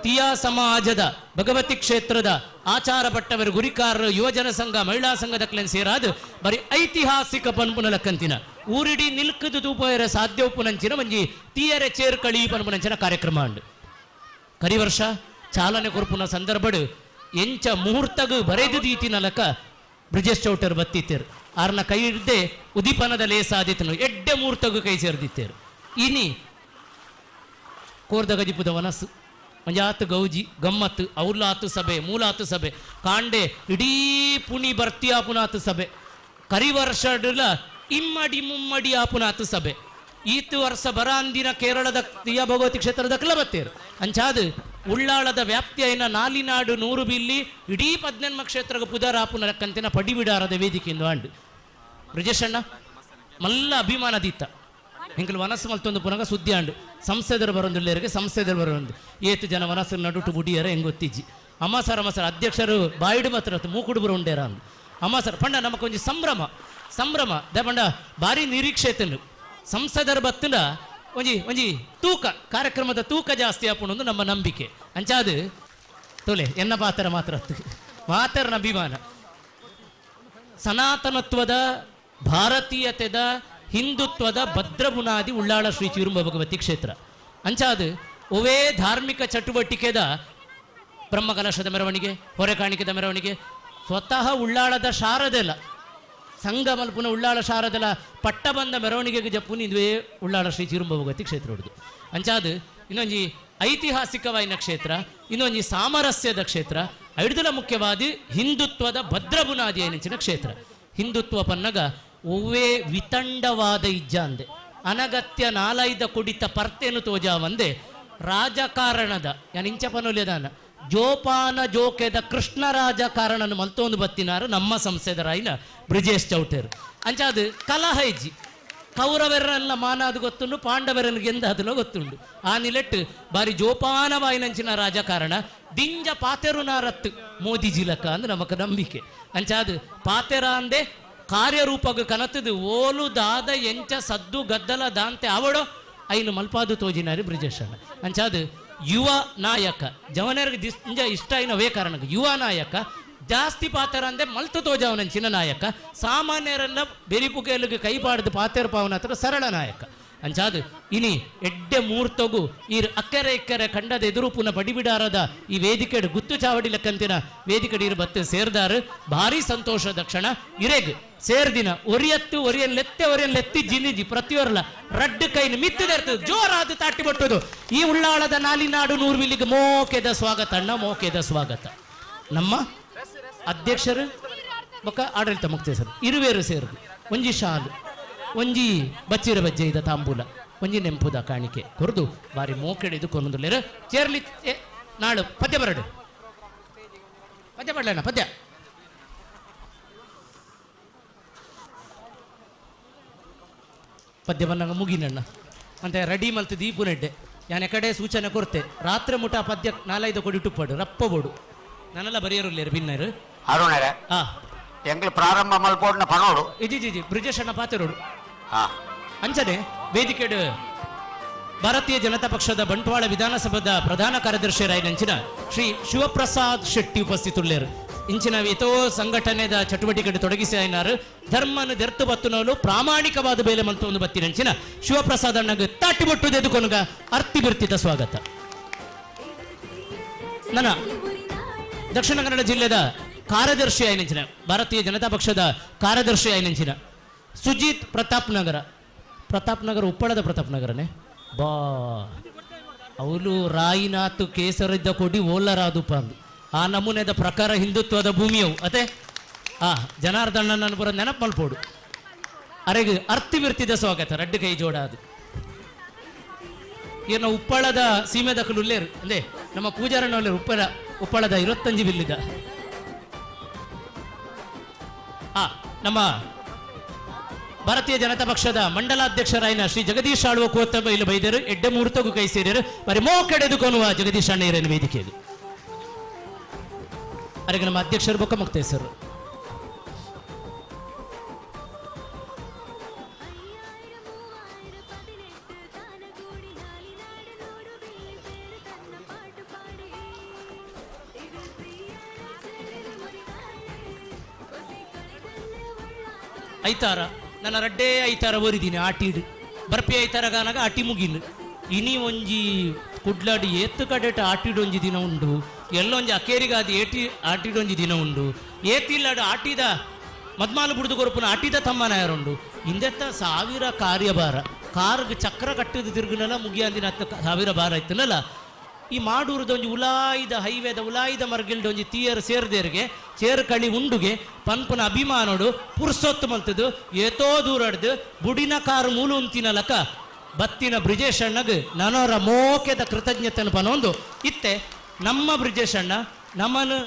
ತೀಯಾ ಸಮಾಜದ ಭಗವತಿ ಕ್ಷೇತ್ರದ ಆಚಾರ ಪಟ್ಟವರು ಗುರಿಕಾರರು ಯುವಜನ ಸಂಘ ಮಹಿಳಾ ಸಂಘದ ಸೇರಾದು ಬರೀ ಐತಿಹಾಸಿಕ ಪನ್ಪುನಲ ಕಂತಿನ ಊರಿಡಿ ನಿಲ್ಕದು ತೂಪರ ಸಾಧ್ಯ ಉಪ್ಪುನಂಚಿನ ಮಂಜಿ ತೀಯರೆ ಚೇರ್ ಕಳಿ ಪನ್ಪುನಂಚಿನ ಕಾರ್ಯಕ್ರಮ ಅಂಡು ಕರಿ ವರ್ಷ ಚಾಲನೆ ಕೊರ್ಪುನ ಸಂದರ್ಭಡು ಎಂಚ ಮುಹೂರ್ತಗು ಬರೆದು ದೀತಿನಲಕ ಬ್ರಿಜೇಶ್ ಚೌಟರ್ ಬತ್ತಿತ್ತೇರು ಆರ್ನ ಕೈ ಹಿಡ್ದೆ ಉದಿಪನದ ಲೇಸಾದಿತ್ತನು ಎಡ್ಡೆ ಮುಹೂರ್ತಗು ಕೈ ಸೇರ್ದಿತ್ತೇರು ಇನಿ ಕೋರ್ದ ಗಜಿಪುದ ವನಸ್ಸು ಮಂಜಾತ್ ಗೌಜಿ ಗಮ್ಮತ್ತು ಔಲಾತು ಸಭೆ ಮೂಲಾತು ಸಭೆ ಕಾಂಡೆ ಇಡೀ ಪುಣಿ ಬರ್ತಿ ಆಪುನಾತು ಸಭೆ ಕರಿವರ್ಷಡ್ಲ ಇಮ್ಮಡಿ ಮುಮ್ಮಡಿ ಆಪುನಾತು ಸಭೆ ಈತು ವರ್ಷ ಬರಾಂದಿನ ಕೇರಳದ ತಿಯ ಭಗವತಿ ಕ್ಷೇತ್ರದ ಬತ್ತೇರು ಅಂಚಾದು ಉಳ್ಳಾಳದ ವ್ಯಾಪ್ತಿಯನ್ನ ನಾಲಿನಾಡು 100 ಬಿಲ್ಲಿ ಇಡೀ 14 ಕ್ಷೇತ್ರಗ ಪುದರಾಪುನ ರಕ್ಕಂತಿನ ಪಡಿಬಿಡಾರದ ವೇದಿಕೆಯಿಂದ ಆಂಡು ಬ್ರಿಜೇಶಣ್ಣ ಮಲ್ಲ ಅಭಿಮಾನದಿತ್ತ ಹೆಂಗಲ್ ಮನಸ್ಸು ಮಲ್ತೊಂದು ಪುನಗ ಸುದ್ದಿ ಆಂಡು ಸಂಸದರು ಬರೋದಿಲ್ಲರಿಗೆ ಸಂಸದರು ಬರೋದು ಏತು ಜನ ಮನಸ್ಸು ನಡುಟು ಬುಡಿಯರ ಹೆಂಗೊತ್ತಿಜ್ಜಿ ಅಮ್ಮಸರ ಅಧ್ಯಕ್ಷರು ಬಾಯಿಡು ಮಾತ್ರ ಮೂಕುಡು ಬರು ಉಂಡೇರ ಅಂದು ಅಮ್ಮಸರ ಪಂಡ ನಮಕೊಂಜಿ ಸಂಭ್ರಮ ಪಂಡ ಭಾರಿ ನಿರೀಕ್ಷೆ ತನ್ನು ಸಂಸದರು ಬತ್ತನ ಒಂಜಿ ತೂಕ ಕಾರ್ಯಕ್ರಮದ ತೂಕ ಜಾಸ್ತಿ ಆಪುಣೊಂದು ನಮ್ಮ ನಂಬಿಕೆ ಅಂಚಾದು ತೊಲೆ ಎನ್ನ ಪಾತ್ರ ಮಾತರನ ಅಭಿಮಾನ ಸನಾತನತ್ವದ ಭಾರತೀಯತೆದ ಹಿಂದುತ್ವದ ಭದ್ರ ಬುನಾದಿ ಉಳ್ಳಾಳ ಶ್ರೀ ಚಿರುಂಬ ಭಗವತಿ ಕ್ಷೇತ್ರ ಅಂಚಾದು ಒವೇ ಧಾರ್ಮಿಕ ಚಟುವಟಿಕೆದ ಬ್ರಹ್ಮಕಲಶದ ಮೆರವಣಿಗೆ ಹೊರೆಕಾಣಿಕೆದ ಮೆರವಣಿಗೆ ಸ್ವತಃ ಉಳ್ಳಾಳದ ಶಾರದೆಲ್ಲ ಸಂಘ ಮಲ್ಪುನ ಉಳ್ಳಾಳ ಶಾರದೆಲ್ಲ ಪಟ್ಟ ಬಂದ ಮೆರವಣಿಗೆಗೆ ಜಪ್ಪುನಿ ಇದುವೇ ಉಳ್ಳಾಳ ಶ್ರೀ ಚಿರುಂಬ ಭಗವತಿ ಕ್ಷೇತ್ರ ಹೊಡೆದು ಅಂಚಾದು ಇನ್ನೊಂಜಿ ಐತಿಹಾಸಿಕವಾಯಿನ ಕ್ಷೇತ್ರ ಇನ್ನೊಂಜಿ ಸಾಮರಸ್ಯದ ಕ್ಷೇತ್ರ ಐಡ್ದಲ ಮುಖ್ಯವಾದಿ ಹಿಂದುತ್ವದ ಭದ್ರ ಬುನಾದಿ ಎನಿಂಚಿನ ಕ್ಷೇತ್ರ ಹಿಂದುತ್ವ ಪನ್ನಗ ಒವ್ವೇ ವಿತಂಡವಾದ ಇಜ್ಜ ಅಂದೆ ಅನಗತ್ಯ ನಾಲೈದ ಕುಡಿತ ಪರ್ತೇನು ತೋಜಾವಂದೆ ರಾಜಕಾರಣದ ಇಂಚಪನೊಲಿಯದಾನ ಜೋಪಾನ ಜೋಕೆದ ಕೃಷ್ಣ ರಾಜಕಾರಣನ ಮಲ್ತೊಂದು ಬತ್ತಿನಾರು ನಮ್ಮ ಸಂಸದರಾಯಿನ ಬ್ರಿಜೇಶ್ ಚೌಟೇರು ಅಂಚಾದು ಕಲಹ ಇಜ್ಜಿ ಕೌರವರನ್ನೆಲ್ಲ ಮಾನಾದು ಗೊತ್ತುಂಡು ಪಾಂಡವರನಿಗೆ ಎಂದಾದಲೋ ಗೊತ್ತುಂಡು ಆ ನಿಲೆಟ್ಟು ಬಾರಿ ಜೋಪಾನವಾಯಿನಂಚಿನ ರಾಜಕಾರಣ ದಿಂಜ ಪಾತೆರುನಾರತ್ತು ಮೋದಿಜಿಲಕ ಅಂದ್ರೆ ನಮಕ ನಂಬಿಕೆ ಅಂಚಾದು ಪಾತೆರ ಅಂದೆ ಕಾರ್ಯರೂಪಗ ಕನತದು ಓಲು ದಾದ ಎಂಚ ಸದ್ದು ಗದ್ದಲ ದಾಂತೆ ಅವಡೋ ಐನು ಮಲ್ಪಾದು ತೋಜಿನಾರಿ ಬ್ರಿಜೇಶಣ್ಣ ಅಂಚಾದು ಯುವ ನಾಯಕ ಜವನರಿಗೆ ಇಷ್ಟ ಐನವೇ ಕಾರಣಕ್ಕೆ ಯುವ ನಾಯಕ ಜಾಸ್ತಿ ಪಾತ್ರ ಅಂದೆ ಮಲ್ತು ತೋಜಾವನಂಚಿನ ನಾಯಕ ಸಾಮಾನ್ಯರನ್ನ ಬೆರಿಪುಕೆಯಲ್ಲಿಗೆ ಕೈಪಾಡ್ದು ಪಾತೆರ ಪಾವನ ಹತ್ರ ಸರಳ ನಾಯಕ ಅಂಚಾದು ಇನಿ ಎಡ್ಡೆ ಮೂರ್ತಗು ಈ ಅಕ್ಕೆರೆ ಇಕ್ಕರೆ ಕಂಡದ ಎದುರು ಪುನಃ ಪಡಿಬಿಡಾರದ ಈ ವೇದಿಕೆ ಗುತ್ತು ಚಾವಡಿ ಲೆಕ್ಕಂತಿನ ವೇದಿಕೆ ಬತ್ತು ಸೇರ್ದಾರು ಭಾರಿ ಸಂತೋಷದ ಕ್ಷಣ ಇರೆಗ್ ಸೇರ್ದಿನ ಒರಿಯನ್ಲೆತ್ತಿ ಜಿನಿಜಿ ಪ್ರತಿಯೊರ್ಲ ರಡ್ಡು ಕೈನ ಮಿತ್ತದಿರ್ತದೆ ಜೋರಾದ ತಾಟಿ ಬಟ್ಟುದು ಈ ಉಳ್ಳಾಳದ ನಾಲಿನಾಡು 100 ಬಿಲ್ಲಿಗೆ ಮೋಕೆದ ಸ್ವಾಗತ ನಮ್ಮ ಅಧ್ಯಕ್ಷರು ಬೊಕ್ಕ ಆಡಳಿತ ಮುಕ್ತೇಸರು ಇರುವೇರು ಸೇರಿದು ಒಂಜಿ ಶಾಲು ಒಂಜಿ ಬಚ್ಚಿರ ಬಜ್ಜೆ ಇದ ತಾಂಬೂಲ ಒಂಜಿ ನೆಂಪುದ ಕಾಣಿಕೆ ಕೊರದು ಬಾರಿ ಮೋಕೆಡಿದು ಕೊನೊಂದುಲ್ಲೇರು ಚೇರ್ಲಿ ನಾಳು ಪದ್ಯ ಬರಡು ಪದ್ಯ ಬರಲಣ್ಣ ಪದ್ಯ ಬಂದಾಗ ಮುಗಿನಣ್ಣ ಅಂತ ರೆಡಿ ಮಲ್ತು ದೀಪು ನೆಡ್ಡೆ ಯಾನೆ ಕಡೆ ಸೂಚನೆ ಕೊಡ್ತೆ ರಾತ್ರಿ ಮುಟ ಪದ್ಯ 4-5 ಕೊಡಿ ಟುಪ್ಪಡು ರಪ್ಪ ಬೋಡು ನಾನೆಲ್ಲ ಬರೆಯರುಲ್ಲೇರು ಭಿನ್ನರು ಅರುಣರೇ ಎಂಗ್ಳು ಪ್ರಾರಂಭ ಮಲ್ಪೋಡ್ನ ಪನೋಡು ಇಜಿ ಬ್ರಿಜೇಶಣ್ಣ ಪಾತೆರೋಡು ಅಂಚನೆ ವೇದಿಕೆಡು ಭಾರತೀಯ ಜನತಾ ಪಕ್ಷದ ಬಂಟ್ವಾಳ ವಿಧಾನಸಭಾದ ಪ್ರಧಾನ ಕಾರ್ಯದರ್ಶಿಯರಾಯಿನಂಚಿನ ಶ್ರೀ ಶಿವಪ್ರಸಾದ್ ಶೆಟ್ಟಿ ಉಪಸ್ಥಿತುಲ್ಲೇರು ಇಂಚಿನ ಎತೋ ಸಂಘಟನೆದ ಚಟುವಟಿಕೆ ತೊಡಗಿಸಿ ಆಯ್ನಾರು ಧರ್ಮನ ದೆರ್ತು ಬತ್ತುನವಲು ಪ್ರಾಮಾಣಿಕವಾದ ಬೇಲೆ ಮಂತು ಒಂದು ಬತ್ತಿನಂಚಿನ ಶಿವಪ್ರಸಾದ್ ಅಣ್ಣಗೆ ತಾಟಿ ಬೊಟ್ಟು ಎದುಕೊನಗ ಅರ್ತಿ ಬಿರ್ತಿದ ಸ್ವಾಗತ ನನ್ನ ದಕ್ಷಿಣ ಕನ್ನಡ ಜಿಲ್ಲೆದ ಕಾರ್ಯದರ್ಶಿ ಆಯ್ನಂಚಿನ ಭಾರತೀಯ ಜನತಾ ಪಕ್ಷದ ಕಾರ್ಯದರ್ಶಿ ಆಯ್ನಂಚಿನ ಸುಜಿತ್ ಪ್ರತಾಪ್ ನಗರ ಉಪ್ಪಳದ ಪ್ರತಾಪ್ ನಗರನೇ ಬಾ ಅವಳು ರಾಯಿನಾಥ್ ಕೇಸರಿದ್ದ ಕೊಡಿ ಓಲರಾದುಪ್ಪ ಅಂದು ಆ ನಮೂನೆದ ಪ್ರಕಾರ ಹಿಂದುತ್ವದ ಭೂಮಿಯವು ಅತೆ ಜನಾರ್ದಣ್ಣನ ಬರೋ ನೆನಪು ಮಲ್ಪೋಡು ಅರೆಗೆ ಅರ್ತಿ ಬಿರ್ತಿದ ಸ್ವಾಗತ ರಡ್ಡು ಕೈ ಜೋಡಾದು ಏನು ಉಪ್ಪಳದ ಸೀಮೆದ ಉಲ್ಲೇರು ಅಂದೆ ನಮ್ಮ ಪೂಜಾರಣ್ಣಲ್ಲಿ ಉಪ್ಪಳದ 25 ಬಿಲ್ಲಿದ ನಮ್ಮ ಭಾರತೀಯ ಜನತಾ ಪಕ್ಷದ ಮಂಡಲಾಧ್ಯಕ್ಷರಾಯಿನ ಶ್ರೀ ಜಗದೀಶ್ ಆಳ್ವ ಕೋತಂಬ ಇಲ್ಲಿ ಬೈದರು ಎಡ್ಡೆ ಮುಹೂರ್ತಗೂ ಕೈ ಸೇರಿರು ಬರೀ ಮೋಕೆಡೆದುಕೊನುವ ಜಗದೀಶ್ ಅಣ್ಣಯ್ಯರನ ವೇದಿಕೆಯಲ್ಲಿ ಅರೆಗೆ ನಮ್ಮ ಅಧ್ಯಕ್ಷರು ಬೊಕ್ಕ ಮುಕ್ತೇಸರು ಐತಾರ ನನ್ನ ರಡ್ಡೇ ಐತಾರ ಓರಿದೀನಿ ಆಟಿಡು ಬರ್ಪಿ ಐತಾರ ಗಾನಾಗ ಆಟಿ ಮುಗಿನು ಇನಿ ಒಂಜಿ ಕುಡ್ಲಾಡಿ ಎತ್ತು ಕಡೆಟ ಆಟಿಡೊಂಜಿ ದಿನ ಉಂಡು ಎಲ್ಲೊಂಜಿ ಅಕೇರಿಗಾದಿ ಆಟಿಡೊಂಜಿ ದಿನ ಉಂಡು ಏತಿಲ್ಲಾಡು ಆಟಿದ ಮದ್ಮಾಲು ಬುಡ್ದು ಕೊರಪುನ ಆಟಿದ ತಮ್ಮನಾಯರುಂಡು ಇಂದೆತ್ತ 1000 ಕಾರ್ಯಭಾರ ಕಾರ್ಗೆ ಚಕ್ರ ಕಟ್ಟಿದ ತಿರುಗುನಲ್ಲ ಮುಗಿಯಂದಿನ 1000 ಭಾರ ಇತ್ತನಲ್ಲ ಈ ಮಾಡೂರದ ಒಂಜಿ ಉಲಾಯಿದ ಹೈವೇದ ಉಲಾಯಿದ ಮರ್ಗಿಲ್ಡ ಒಂಜಿ ತೀಯರ್ ಸೇರ್ದೇರಿಗೆ ಚೇರ್ ಕಳಿ ಉಂಡುಗೆ ಪನ್ಪನ ಅಭಿಮಾನೋಡು ಪುರ್ಸೊತ್ತು ಮಲ್ತದು ಏತೋ ದೂರಡ್ದು ಬುಡಿನ ಕಾರು ಮೂಲು ಉಂತಿನ ಲಕ ಬತ್ತಿನ ಬ್ರಿಜೇಶ್ ಅಣ್ಣಗ್ ನನರ ಮೋಕೆದ ಕೃತಜ್ಞತೆಯನ್ನು ಪನೊಂದು ಇತ್ತೆ ನಮ್ಮ ಬ್ರಿಜೇಶ್ ಅಣ್ಣ ನಮ್ಮನ್ನು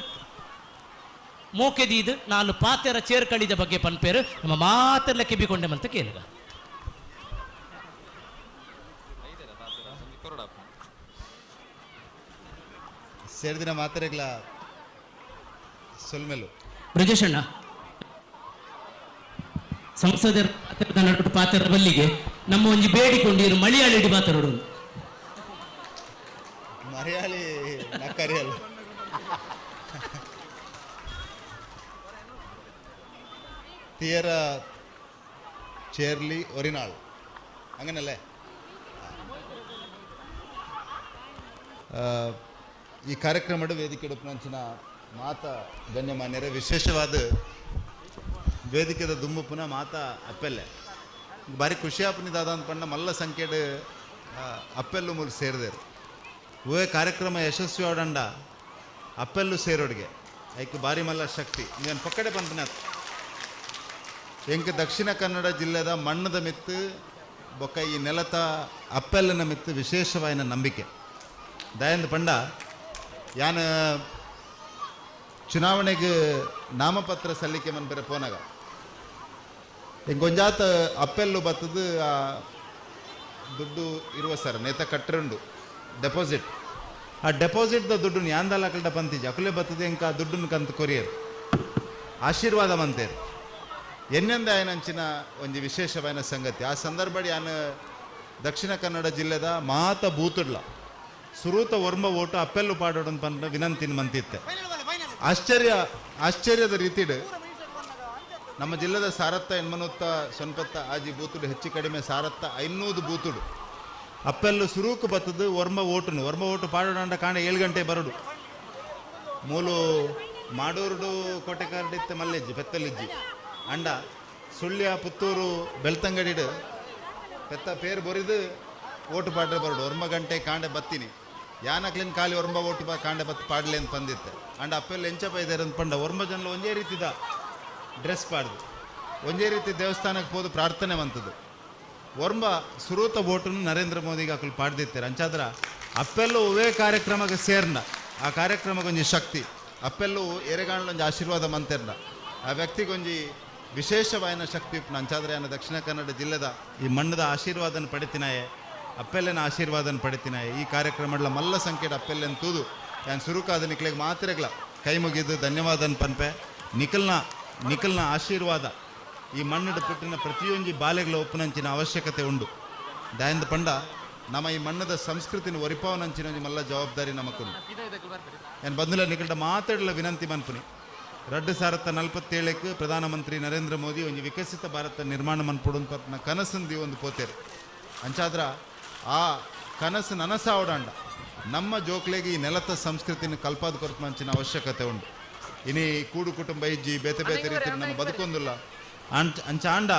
ಮೋಕೆದೀದು ನಾನು ಪಾತೆರ ಚೇರ್ ಕಳಿದ ಬಗ್ಗೆ ಪನ್ಪೇರು ನಮ್ಮ ಮಾತೆಲ್ಲ ಕೆಬ್ಬಿಕೊಂಡೆ ಅಂತ ಕೇಳುವ ಸೇರಿದಿನ ಮಾತ್ರೆಗಳ ಸೊಲ್ಮೆಲು ಬ್ರಿಜೇಶ್ ಅಣ್ಣ ಸಂಸದರ ನಡು ಪಾತೆರ ಬಲ್ಲಿಗೆ ನಮ್ಮ ಒಂಜಿ ಬೇಡಿಕೊಂಡಿರು ಮಲಯಾಳಿ ಇಡಿ ಮಾತಾಡೋಡು ಮಲಯಾಳಿ ನಕ್ಕರಿಯಲ್ಲ തിയറ ചേർലി ഒരിനാൾ അങ്ങനല്ലേ ಈ ಕಾರ್ಯಕ್ರಮದ ವೇದಿಕೆ ನಂಚಿನ ಮಾತ ಗಣ್ಯಮಾನ್ಯರ ವಿಶೇಷವಾದ ವೇದಿಕೆದ ದುಮ್ಮುಪುನ ಮಾತ ಅಪ್ಪೆಲ್ಲೆ ಬಾರಿ ಖುಷಿ ಆಪನಿದಾದ ಅಂದ್ಪಂಡ ಮಲ್ಲ ಸಂಖ್ಯೆಡ್ ಅಪ್ಪೆಲ್ಲು ಮೂಲ ಸೇರಿದೇರು ಓವೇ ಕಾರ್ಯಕ್ರಮ ಯಶಸ್ವಿ ಆಡಂಡ ಅಪ್ಪೆಲ್ಲು ಸೇರೋಡ್ಗೆ ಐಕ್ ಬಾರಿ ಮಲ್ಲ ಶಕ್ತಿ ನೀನು ಪಕ್ಕಡೆ ಪಂಪನ ಎಂಕ ದಕ್ಷಿಣ ಕನ್ನಡ ಜಿಲ್ಲೆದ ಮಣ್ಣದ ಮಿತ್ತು ಬೊಕ್ಕ ಈ ನೆಲತ ಅಪ್ಪೆಲ್ಲಿನ ಮಿತ್ತು ವಿಶೇಷವಾದ ನಂಬಿಕೆ ದಯಂದು ಪಂಡ ಯಾನ ಚುನಾವಣೆಗೆ ನಾಮಪತ್ರ ಸಲ್ಲಿಕೆ ಮನ್ಪೆರೆ ಪೋನಾಗ ಎಂಗೊಂಜಾತ ಅಪ್ಪೆಲ್ಲು ಬತ್ತದು ಆ ದುಡ್ಡು ಇರುವ ಸರ್ ನೇತ ಕಟ್ಟಿರುಂಡು ಡೆಪಾಸಿಟ್ ಆ ಡೆಪಾಸಿಟ್ದ ದುಡ್ಡು ಯಾಂದಲಾಕಲ್ಡ ಪಂತಿಜಿ ಅಕುಲೆ ಬತ್ತದು ಎಂಕ ಆ ದುಡ್ಡನ್ನು ಕಂತು ಕೊರಿಯರು ಆಶೀರ್ವಾದ ಮಂತೇರು ಎನ್ನೆಂದ ಆಯನಂಚಿನ ಒಂದು ವಿಶೇಷವಾದ ಸಂಗತಿ ಆ ಸಂದರ್ಭ ಯಾನ ದಕ್ಷಿಣ ಕನ್ನಡ ಜಿಲ್ಲೆದ ಮಾತ ಬೂತುಡ್ಲ ಸುರೂತ ವರ್ಮ ಓಟು ಅಪ್ಪೆಲ್ಲು ಪಾಡೋಡು ಪಂಡ ವಿನಂತಿನ ಮಂತಿತ್ತೆ ಆಶ್ಚರ್ಯದ ರೀತಿಡ್ ನಮ್ಮ ಜಿಲ್ಲೆದ ಸಾರತ್ತ ಎಣ್ಮನುತ್ತ ಸೊನ್ಪತ್ತ ಆಜಿ ಬೂತುಡು ಹೆಚ್ಚು ಕಡಿಮೆ ಸಾರತ್ತ 500 ಬೂತುಡು ಅಪ್ಪೆಲ್ಲು ಸುರೂಕು ಬತ್ತದು ವರ್ಮ ಓಟು ಪಾಡೋಣ ಕಾಣ 7 ಗಂಟೆ ಬರಡು ಮೂಲು ಮಾಡೂರುಡು ಕೋಟೆಕಾರ್ಡಿತ್ತೆ ಮಲ್ಲೆಜ್ಜಿ ಪೆತ್ತಲಿಜ್ಜಿ ಅಂಡ ಸುಳ್ಯ ಪುತ್ತೂರು ಬೆಳ್ತಂಗಡಿಡು ಪೆತ್ತ ಪೇರು ಬೊರಿದು ಓಟು ಪಾಡ್ರೆ ಬರಡು ವರ್ಮ ಗಂಟೆ ಕಾಂಡೆ ಬತ್ತೀನಿ ಯಾನಕ್ಲಿನ ಖಾಲಿ ವರ್ಮ ಓಟು ಕಾಂಡೆ ಬತ್ತು ಪಾಡ್ಲೆ ಅಂತ ಬಂದಿತ್ತೆ ಅಂಡ ಅಪ್ಪೆಲ್ಲ ಎಂಚಪ್ಪ ಇದ್ದಾರೆ ಅಂತ ಪಂಡ ವರ್ಮ ಜನಲು ಒಂದೇ ರೀತಿದ ಡ್ರೆಸ್ ಪಾಡ್ದು ಒಂದೇ ರೀತಿ ದೇವಸ್ಥಾನಕ್ಕೆ ಹೋದು ಪ್ರಾರ್ಥನೆ ಮಂತದ್ದು ವರ್ಮ ಸುರೂತ ಓಟನ್ನು ನರೇಂದ್ರ ಮೋದಿಗೆ ಹಾಕಲು ಪಾಡ್ದಿತ್ತಾರೆ ಅಂಚಾದ್ರ ಅಪ್ಪೆಲ್ಲೂ ಒವೇ ಕಾರ್ಯಕ್ರಮಕ್ಕೆ ಸೇರ್ನ ಆ ಕಾರ್ಯಕ್ರಮಗೊಂಜಿ ಶಕ್ತಿ ಅಪ್ಪೆಲ್ಲೂ ಎರೆಗಾಣಲೊಂಜಿ ಆಶೀರ್ವಾದ ಮಂತೇರ್ನ ಆ ವ್ಯಕ್ತಿಗೊಂಜಿ ವಿಶೇಷವಾದ ಶಕ್ತಿ ಅಂಚಾದ್ರೆ ನಾನು ದಕ್ಷಿಣ ಕನ್ನಡ ಜಿಲ್ಲೆದ ಈ ಮಣ್ಣದ ಆಶೀರ್ವಾದನ ಪಡಿತೀನಾಯೆ ಅಪ್ಪೆಲ್ಲೆನ ಆಶೀರ್ವಾದನ ಪಡಿತೀನಾಯೆ ಈ ಕಾರ್ಯಕ್ರಮಗಳ ಮಲ್ಲ ಸಂಖ್ಯೆಡ ಅಪ್ಪೆಲ್ಲೆನ ತೂದು ನಾನು ಸುರುಕಾದ ನಿಕ್ಲೆಗೆ ಮಾತ್ರೆಗಳ ಕೈ ಮುಗಿದು ಧನ್ಯವಾದನ ಪನ್ಪೆ ನಿಖಲ್ನ ಆಶೀರ್ವಾದ ಈ ಮಣ್ಣದ ಪುಟ್ಟಿನ ಪ್ರತಿಯೊಂದು ಬಾಲೆಗಳ ಒಪ್ಪುನಂಚಿನ ಅವಶ್ಯಕತೆ ಉಂಡು ದಯಂದ ಪಂಡ ನಮ್ಮ ಈ ಮಣ್ಣದ ಸಂಸ್ಕೃತಿನ ಒರಿಪಾವನಂಚಿನ ಮಲ್ಲ ಜವಾಬ್ದಾರಿ ನಮಕುಂಡು ನಾನು ಬಂದಿಲ್ಲ ನಿಕಟ ಮಾತಾಡಲ ವಿನಂತಿ ಮನ್ಪುನಿ 2047 ಪ್ರಧಾನಮಂತ್ರಿ ನರೇಂದ್ರ ಮೋದಿ ಒಂದು ವಿಕಸಿತ ಭಾರತ ನಿರ್ಮಾಣ ಮನ್ಪುಡು ಕನಸಂದಿ ಒಂದು ಪೋತೇರು ಅಂಚಾದ್ರ ಆ ಕನಸು ನನಸಾವಡಾಂಡ ನಮ್ಮ ಜೋಕ್ಲೆಗೆ ಈ ನೆಲತ ಸಂಸ್ಕೃತಿನ ಕಲ್ಪಾದ ಕೊರತು ಮಂಚಿನ ಅವಶ್ಯಕತೆ ಉಂಟು ಇನಿ ಕೂಡು ಕುಟುಂಬ ಇಜ್ಜಿ ಬೇತೆ ರೀತಿ ನಮ್ಮ ಬದುಕೊಂದಿಲ್ಲ ಅಂಚ ಆಂಡ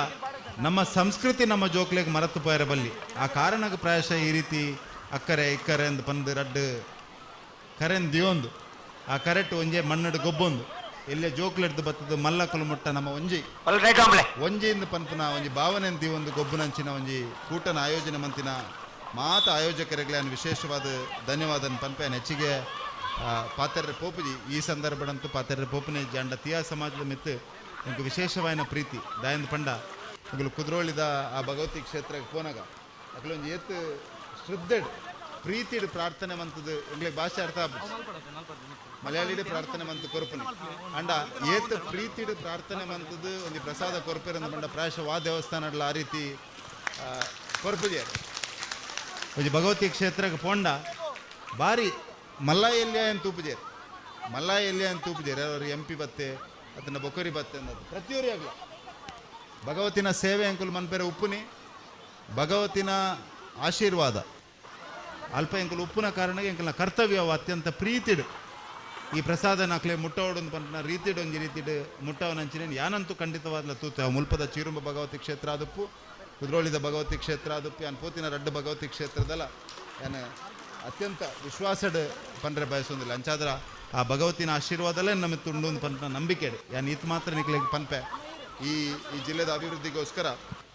ನಮ್ಮ ಸಂಸ್ಕೃತಿ ನಮ್ಮ ಜೋಕ್ಲೆಗೆ ಮರೆತು ಪೋಯರ ಬಲ್ಲಿ ಆ ಕಾರಣಕ್ಕೆ ಪ್ರಾಯಶಃ ಈ ರೀತಿ ಅಕ್ಕರೆ ಇಕ್ಕರೆ ಅಂದು ಪಂದು ರಡ್ಡು ಕರೆನ್ ದಿಯೊಂದು ಆ ಕರೆಟ್ ಒಂಜೆ ಮಣ್ಣಡು ಗೊಬ್ಬೊಂದು ಎಲ್ಲೇ ಜೋಕ್ಲೆಡ್ದು ಬತ್ತದು ಮಲ್ಲಕಲು ಮುಟ್ಟ ನಮ್ಮ ಒಂಜಿಯಿಂದ ಪನ್ಪುನ ಒಂಜಿ ಭಾವನೆ ಅಂತೀವಿ ಒಂದು ಗೊಬ್ಬುನಂಚಿನ ಒಂಜಿ ಕೂಟನ ಆಯೋಜನೆ ಮಂತಿನ ಮಾತ ಆಯೋಜಕರಿಗೆ ನಾನು ವಿಶೇಷವಾದ ಧನ್ಯವಾದನ ಪನ್ಪೆ ಹೆಚ್ಚಿಗೆ ಪಾತೆರ್ರೆ ಪೋಪುಜಿ ಈ ಸಂದರ್ಭದಂತೂ ಪಾತೆರ್ರೆ ಪೋಪನೆ ಜಾಂಡ ತಿಯಾ ಸಮಾಜದ ಮಿತ್ತು ನನಗೆ ವಿಶೇಷವಾದ ಪ್ರೀತಿ ದಾಯಂದ ಪಂಡ ಅಗಲು ಕುದ್ರೋಳಿದ ಆ ಭಗವತಿ ಕ್ಷೇತ್ರಕ್ಕೆ ಪೋನಾಗ ಅಗಲೊಂದು ಏತ್ ಶ್ರದ್ಧೆಡ್ ಪ್ರೀತಿಡ್ ಪ್ರಾರ್ಥನೆ ಮಂತದ್ದು ಎಂಗ್ಲಿಗೆ ಭಾಷೆ ಅರ್ಥ ಮಲಯಾಳಿಡೆ ಪ್ರಾರ್ಥನೆ ಮಂತು ಕೊರಪನಿ ಅಂಡ ಏತ್ ಪ್ರೀತಿಡ್ ಪ್ರಾರ್ಥನೆ ಮಂತದ್ದು ಒಂದು ಪ್ರಸಾದ ಕೊರಪೇರು ಅಂತ ಪಂಡ ಪ್ರಾಯಶಃ ವಾ ದೇವಸ್ಥಾನಡ್ಲ ಆ ರೀತಿ ಕೊರಪುಜೆ ಒಂದು ಭಗವತಿ ಕ್ಷೇತ್ರಕ್ಕೆ ಪೋಂಡ ಬಾರಿ ಮಲ್ಲಾಯಲ್ಯ ಅಂತ ತೂಪುಜೇರು ಅವರು MP ಬತ್ತೆ ಅದನ್ನ ಬೊಕರಿ ಬತ್ತೆ ಅನ್ನೋದು ಪ್ರತಿಯೊರಿ ಆಗಲ್ಲ ಭಗವತಿನ ಸೇವೆ ಅಂಕುಲ್ ಮನ್ಪೇರೆ ಉಪ್ಪುನಿ ಭಗವತಿನ ಆಶೀರ್ವಾದ ಅಲ್ಪ ಎಂಕಲ್ ಉಪ್ಪುನ ಕಾರಣಕ್ಕೆ ಎಂಕಲ್ನ ಕರ್ತವ್ಯವ ಅತ್ಯಂತ ಪ್ರೀತಿಡು ಈ ಪ್ರಸಾದ ನಾಕ್ಲೆ ಮುಟ್ಟವಡೊಂದು ಪಂಪನ ರೀತಿಡು ಒಂಜಿ ರೀತಿಡು ಮುಟ್ಟವನಂಚಿನ ಯಾನಂತೂ ಖಂಡಿತವಾದ್ಲ ತೂತ ಮುಲ್ಪದ ಚೀರುಂಬ ಭಗವತಿ ಕ್ಷೇತ್ರ ಆದಪ್ಪು ಕುದ್ರೋಳಿದ ಭಗವತಿ ಕ್ಷೇತ್ರ ಆದಪ್ಪು ಯಾನು ಪೋತಿನ ರಡ್ಡು ಭಗವತಿ ಕ್ಷೇತ್ರದಲ್ಲ ಯಾನು ಅತ್ಯಂತ ವಿಶ್ವಾಸಡ್ ಪಂಡ್ರೆ ಬಯಸೊಂದಿಲ್ಲ ಅಂಚಾದ್ರ ಆ ಭಗವತಿನ ಆಶೀರ್ವಾದಲೇ ನಮಗೆ ತುಂಡು ಪಂಪ ನಂಬಿಕೆ ಯಾನ್ ಈತ್ ಮಾತ್ರ ನಿಕ್ಲಿಗೆ ಪನ್ಪೆ ಈ ಜಿಲ್ಲೆದ ಅಭಿವೃದ್ಧಿಗೋಸ್ಕರ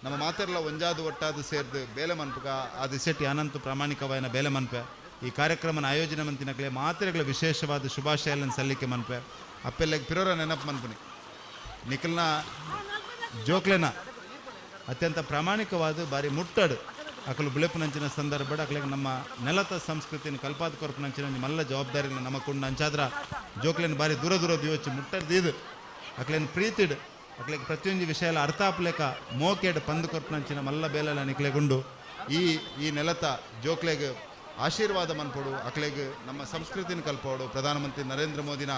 ನಮ್ಮ ಮಾತೆರ್ಲ ಒಂಜಾದು ಒಟ್ಟಾದು ಸೇರ್ದು ಬೇಲೆ ಮನ್ಪಗ ಆ ದಿಸೆಟ್ಟಿ ಅನಂತ ಪ್ರಾಮಾಣಿಕವಾದ ಬೇಲೆ ಮನ್ಪೆ ಈ ಕಾರ್ಯಕ್ರಮನ ಆಯೋಜನೆ ಮಂತಿನಕ್ಲೆ ಮಾತ್ರೆಗಳ ವಿಶೇಷವಾದ ಶುಭಾಶಯಗಳನ್ನು ಸಲ್ಲಿಕೆ ಮನ್ಪೆ ಅಪ್ಪೆಲ್ಲೆಗೆ ಪಿರೋರ ನೆನಪು ಮನ್ಪುನಿ ನಿಖಲ್ನ ಜೋಕ್ಲೆನ ಅತ್ಯಂತ ಪ್ರಾಮಾಣಿಕವಾದ ಬಾರಿ ಮುಟ್ಟಡು ಅಕಲು ಬಿಳೆಪುನಂಚಿನ ಸಂದರ್ಭ ಅಕ್ಲೆಗೆ ನಮ್ಮ ನೆಲತ ಸಂಸ್ಕೃತಿನ ಕಲ್ಪಾದ ಕೊರಪುನಂಚಿನ ಮಲ್ಲ ಜವಾಬ್ದಾರಿನ ನಮಕೊಂಡು ಅಂಚಾದ್ರ ಜೋಕ್ಲೆನ ಬಾರಿ ದೂರ ದೂರ ದಿವಚ್ಚು ಮುಟ್ಟಡ್ದು ಅಕ್ಲೆನ ಪ್ರೀತಿಡ್ ಅಕ್ಲೆಗೆ ಪ್ರತಿಯೊಂದು ವಿಷಯ ಅರ್ಥ ಆಪ್ಲೇಕ ಮೋಕೆಡ್ ಪಂದು ಕೊರಪುನಂಚಿನ ಮಲ್ಲ ಬೇಲೆಲ್ಲ ನಿಕ್ಲೆಗೊಂಡು ಈ ನೆಲತ ಜೋಕ್ಲೆಗೆ ಆಶೀರ್ವಾದ ಮನ್ಪೋಡು ಅಕ್ಲೆಗೆ ನಮ್ಮ ಸಂಸ್ಕೃತಿನ ಕಲ್ಪೋಡು ಪ್ರಧಾನಮಂತ್ರಿ ನರೇಂದ್ರ ಮೋದಿನ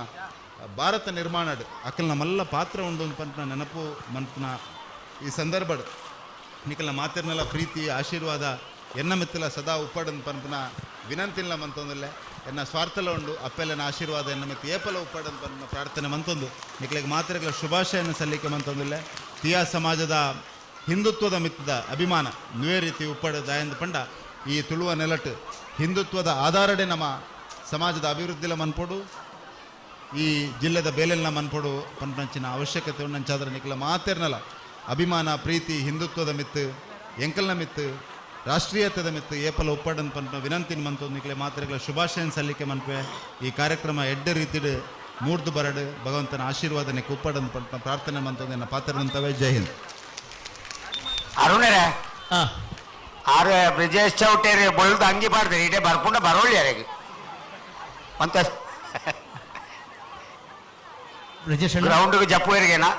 ಭಾರತ ನಿರ್ಮಾಣ ಅಕಲ್ನ ಮಲ್ಲ ಪಾತ್ರ ಉಂಡು ಪಂಪನ ನೆನಪು ಮನ್ಪನ ಈ ಸಂದರ್ಭ ನಿಕಲ್ನ ಮಾತಿರ್ನೆಲ್ಲ ಪ್ರೀತಿ ಆಶೀರ್ವಾದ ಎನ್ನ ಮೆತ್ತಲ ಸದಾ ಉಪ್ಪಡನ್ ಪನ್ಪನ ವಿನಂತಿಲ್ಲ ಮಂತೊಂದಿಲ್ಲ ಎನ್ನ ಸ್ವಾರ್ಥಲ ಉಂಡು ಅಪ್ಪೆಲ್ಲನ ಆಶೀರ್ವಾದ ಎನ್ನ ಮೆತ್ತ ಏಪಲ ಉಪ್ಪಡನ್ ಪನ್ಪನ ಪ್ರಾರ್ಥನೆ ಮಂತೊಂದು ನಿಕ್ಲೆಗೆ ಮಾತಿರಗಳ ಶುಭಾಶಯನ ಸಲ್ಲಿಕೆ ಮಂತೊಂದಿಲ್ಲ ತಿಯಾ ಸಮಾಜದ ಹಿಂದುತ್ವದ ಮಿತ್ತದ ಅಭಿಮಾನ ನುವೇ ರೀತಿ ಉಪ್ಪಡ ದಾಯಂದು ಪಂಡ ಈ ತುಳುವ ನೆಲಟ್ಟು ಹಿಂದುತ್ವದ ಆಧಾರಡೆ ನಮ್ಮ ಸಮಾಜದ ಅಭಿವೃದ್ಧಿಲ ಮನ್ಪೋಡು ಈ ಜಿಲ್ಲೆದ ಬೇಲೆಲ್ನ ಮನ್ಪೋಡು ಪನ್ಪಂಚಿನ ಅವಶ್ಯಕತೆ ಉಂಡಂಚಾದ್ರೆ ನಿಕ್ಲ ಮಾತೆರ್ನಲ್ಲ ಅಭಿಮಾನ ಪ್ರೀತಿ ಹಿಂದುತ್ವದ ಮಿತ್ತು ಎಂಕಲ್ನ ಮಿತ್ತು ರಾಷ್ಟ್ರೀಯತೆದ ಮಿತ್ತು ಏಪಲ ಉಪ್ಪಡನ್ ಪನ್ಪ ವಿನಂತಿನ ಮಂತು ನಿಕ್ಲೆ ಮಾತ್ರೆಗಳ ಶುಭಾಶಯನ ಸಲ್ಲಿಕೆ ಮನ್ಪೆ ಈ ಕಾರ್ಯಕ್ರಮ ಎಡ್ಡ ರೀತಿಡು ಮೂರ್ದು ಬರಡು ಭಗವಂತನ ಆಶೀರ್ವಾದ ನಿಕ್ಕೆ ಉಪ್ಪಡನ್ ಪನ್ಪ ಪ್ರಾರ್ಥನೆ ಮಂತು ನನ್ನ ಪಾತ್ರನಂತವೇ ಜೈ ಹಿಂದ್ ಅರುಣರೇ ಆರು ಬ್ರಿಜೇಶ್ ಚೌಟೇರಿ ಬೊಳ್ದು ಅಂಗಿ ಬಾರ್ದು ಇಡೇ ಬರ್ಪುಂಡ ಬರೋಳಿ ಯಾರಿಗೆ ಅಂತ ಗ್ರೌಂಡ್ಗೆ ಜಪ್ಪುವರಿಗೇನಾ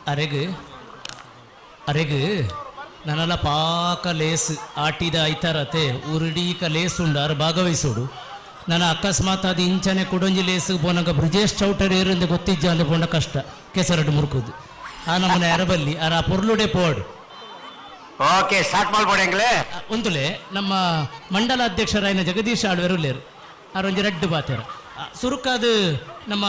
ಅರೆಗ್ ನನ್ನಲ್ಲ ಪಾಕ ಲೇಸ್ ಆಟಿದ ಐತಾರತೆ ಉರುಡೀಕ ಲೇಸ್ ಉಂಡಾರು ಭಾಗವಹಿಸೋಡು ನನ್ನ ಅಕಸ್ಮಾತ್ ಅದು ಇಂಚನೆ ಕುಡೊಂಜಿ ಲೇಸ್ ಬೋನಗ ಬ್ರಿಜೇಶ್ ಚೌಟರ್ ಏರಿಂದ ಗೊತ್ತಿಜ್ಜ ಅಲ್ಲಿ ಬೋಂಡ ಕಷ್ಟ ಕೆಸರಡು ಮುರುಕುದು ಆ ನಮ್ಮನೆ ಅರಬಲ್ಲಿ ಆ ಪೊರ್ಲುಡೆ ಪೋಡು ಓಕೆ ಸ್ಟಾರ್ಟ್ ಮಾಡ್ಬೋಡೆಂಗ್ಲೇ ಒಂದುಲೆ ನಮ್ಮ ಮಂಡಲ ಅಧ್ಯಕ್ಷರಾಯಿನ ಜಗದೀಶ್ ಆಳ್ವೆರುಲ್ಲೇರು ಅವರೊಂಜಿ ರೆಡ್ ಪಾತೇರ ಸುರುಕಾದ ನಮ್ಮ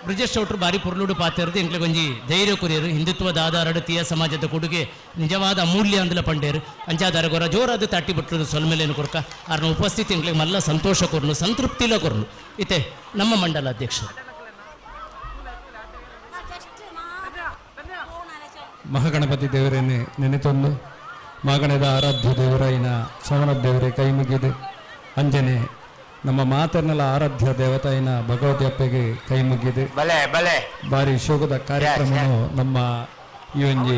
ಬ್ರಿಜೇಶ್ ಚೌಟ್ರು ಬಾರಿ ಪೊರ್ಲುಡು ಪಾತೇರದು ಇಂಕ್ಲೆ ಒಂಜಿ ಧೈರ್ಯ ಕುರಿಯರು ಹಿಂದುತ್ವದ ಆಧಾರ ತೀಯ ಸಮಾಜದ ಕೊಡುಗೆ ನಿಜವಾದ ಅಮೂಲ್ಯ ಅಂದಲ ಪಂಡೇರು ಅಂಚಾದಾರ ಗೊರ ಜೋರಾದ ತಟ್ಟಿ ಬಿಟ್ಟರು ಸೊಲ್ಮೇಲೇನು ಕೊರ್ಕ ಅವ್ರನ್ನ ಉಪಸ್ಥಿತಿ ಇಂಕ್ಲೆ ಮಲ್ಲ ಸಂತೋಷ ಕೊರ್ನು ಸಂತೃಪ್ತಿಲ ಕೊರ್ನು ಇತೆ ನಮ್ಮ ಮಂಡಲ ಅಧ್ಯಕ್ಷರು ಮಹಾಗಣಪತಿ ದೇವರನ್ನೇ ನೆನೆತೊಂದು ಮಗಣದ ಆರಾಧ್ಯ ದೇವರಾಯಿನ ಸವಣ ದೇವರೇ ಕೈ ಮುಗಿದು ಅಂಜನೆ ನಮ್ಮ ಮಾತರ್ನೆಲ್ಲ ಆರಾಧ್ಯ ದೇವತಾಯಿನ ಭಗವತಿ ಅಪ್ಪಗೆ ಕೈ ಮುಗಿದು ಬಾರಿ ಶೋಕದ ಕಾರ್ಯಕ್ರಮನು ನಮ್ಮ ಈ ಒಂಜಿ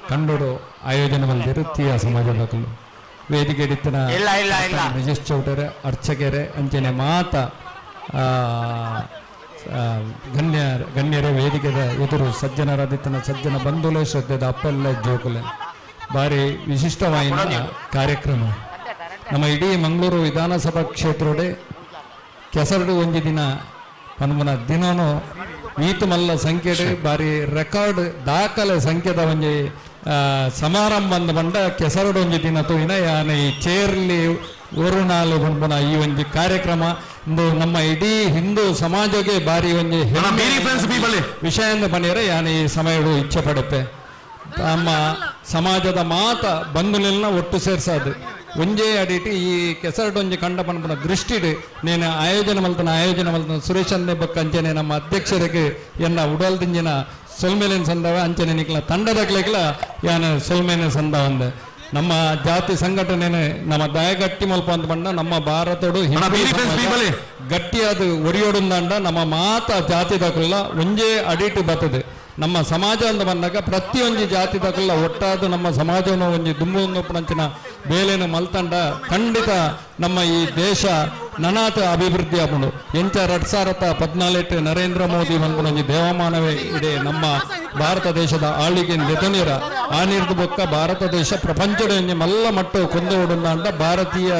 ಕಂಡೋಡು ಆಯೋಜನೆ ಮಲ್ದಿರು ತೀಯ ಸಮಾಜದ ವೇದಿಕೆ ಇಡಿತನ ಬ್ರಿಜೇಶ್ ಚೌಟರೆ ಅರ್ಚಕರೆ ಅಂಚನೆ ಮಾತ ಗಣ್ಯರ ವೇದಿಕೆದ ಎದುರು ಸಜ್ಜನರಾದಿತ್ತನ ಸಜ್ಜನ ಬಂಧುಲೆ ಶ್ರದ್ಧೆದ ಅಪ್ಪೆಲ್ಲ ಜೋಕುಲೆ ಬಾರಿ ವಿಶಿಷ್ಟವಾದ ಕಾರ್ಯಕ್ರಮ ನಮ್ಮ ಇಡೀ ಮಂಗಳೂರು ವಿಧಾನಸಭಾ ಕ್ಷೇತ್ರಡೆ ಕೆಸರಡು ಒಂಜಿ ದಿನ ಪನ್ಮನ ದಿನನು ಈತು ಮಲ್ಲ ಸಂಖ್ಯೆಡೆ ಬಾರಿ ರೆಕಾರ್ಡ್ ದಾಖಲೆ ಸಂಖ್ಯೆದ ಒಂಜಿ ಸಮಾರಂಭ ಅಂದ ಬಂಡ ಕೆಸರಡು ಒಂಜಿ ದಿನ ತೂಯಿನ ಯಾನ ಈ ಚೇರ್ಲಿ ஒரு நாள் ಪನ್ಪನ ಈ ಒಂಜಿ ಕಾರ್ಯಕ್ರಮ ಇಂದು ನಮ್ಮ ಇಡೀ ಹಿಂದೂ ಸಮಾಜಕ್ಕೆ ಬಾರಿ ಒಂಜಿ ವಿಷಯ ಪನಿಯರೆ ಯಾನ ಈ ಸಮಯಡು ಇಚ್ಛೆ ಪಡುತ್ತೆ ನಮ್ಮ ಸಮಾಜದ ಮಾತ ಬಂಧುಲೆಲ್ಲ ಒಟ್ಟು ಸೇರ್ಸಾದು ಒಂಜೇ ಅಡಿಟಿ ಈ ಕೆಸರಡು ಒಂಜಿ ಕಂಡ ಪನ್ಪನ ದೃಷ್ಟಿಡು ನೇನು ಆಯೋಜನೆ ಮಲ್ತನ ಸುರೇಶ್ ಅಂದೆ ಬಕ್ಕ ಅಂಚನೆ ನಮ್ಮ ಅಧ್ಯಕ್ಷರಿಗೆ ಎನ್ನ ಉಡಲ್ ದಿಂಜಿನ ಸೊಲ್ಮೇಲಿನ ಸಂದವ ಅಂಚನೆ ನಿಕ್ಲ ತಂಡದಕ್ಲೆಗ್ಲ ಯಾನ ಸೊಲ್ಮೇಲಿನ ಸಂದವ ಅಂದೆ ನಮ್ಮ ಜಾತಿ ಸಂಘಟನೆ ನಮ್ಮ ದಯಗಟ್ಟಿ ಮಲ್ಪ ಅಂತ ಬಂಡ ನಮ್ಮ ಭಾರತಡು ಗಟ್ಟಿಯಾದ ಒರಿಯೋಡುಂದಂಡ ನಮ್ಮ ಮಾತ ಜಾತಿದಕಲ್ಲ ಒಂಜೇ ಅಡಿಟು ಬರ್ತದೆ ನಮ್ಮ ಸಮಾಜ ಅಂತ ಬಂದಾಗ ಪ್ರತಿಯೊಂದು ಜಾತಿದಕಲ್ಲ ಒಟ್ಟಾದ ನಮ್ಮ ಸಮಾಜವನ್ನು ಒಂಜಿ ದುಂಬುಂದಪ್ಪನಂಚಿನ ಬೇಲೆನ ಮಲ್ತಂಡ ಖಂಡಿತ ನಮ್ಮ ಈ ದೇಶ ನನಾತ ಅಭಿವೃದ್ಧಿ ಆಪುಂಡು ಎಂಚ 2014 ನರೇಂದ್ರ ಮೋದಿ ಬಂದ್ಕೊಂಡು ಒಂಜಿ ದೇವಮಾನವೇ ಇಡೆ ನಮ್ಮ ಭಾರತ ದೇಶದ ಆಳಿಗೆ ನೆತನೀರ ಆ ನೀರ್ದು ಬೊಕ್ಕ ಭಾರತ ದೇಶ ಪ್ರಪಂಚದ ಒಂಜಿ ಮಲ್ಲ ಮಟ್ಟ ಕೊಂದೋಡುಂದಂಡ ಭಾರತೀಯ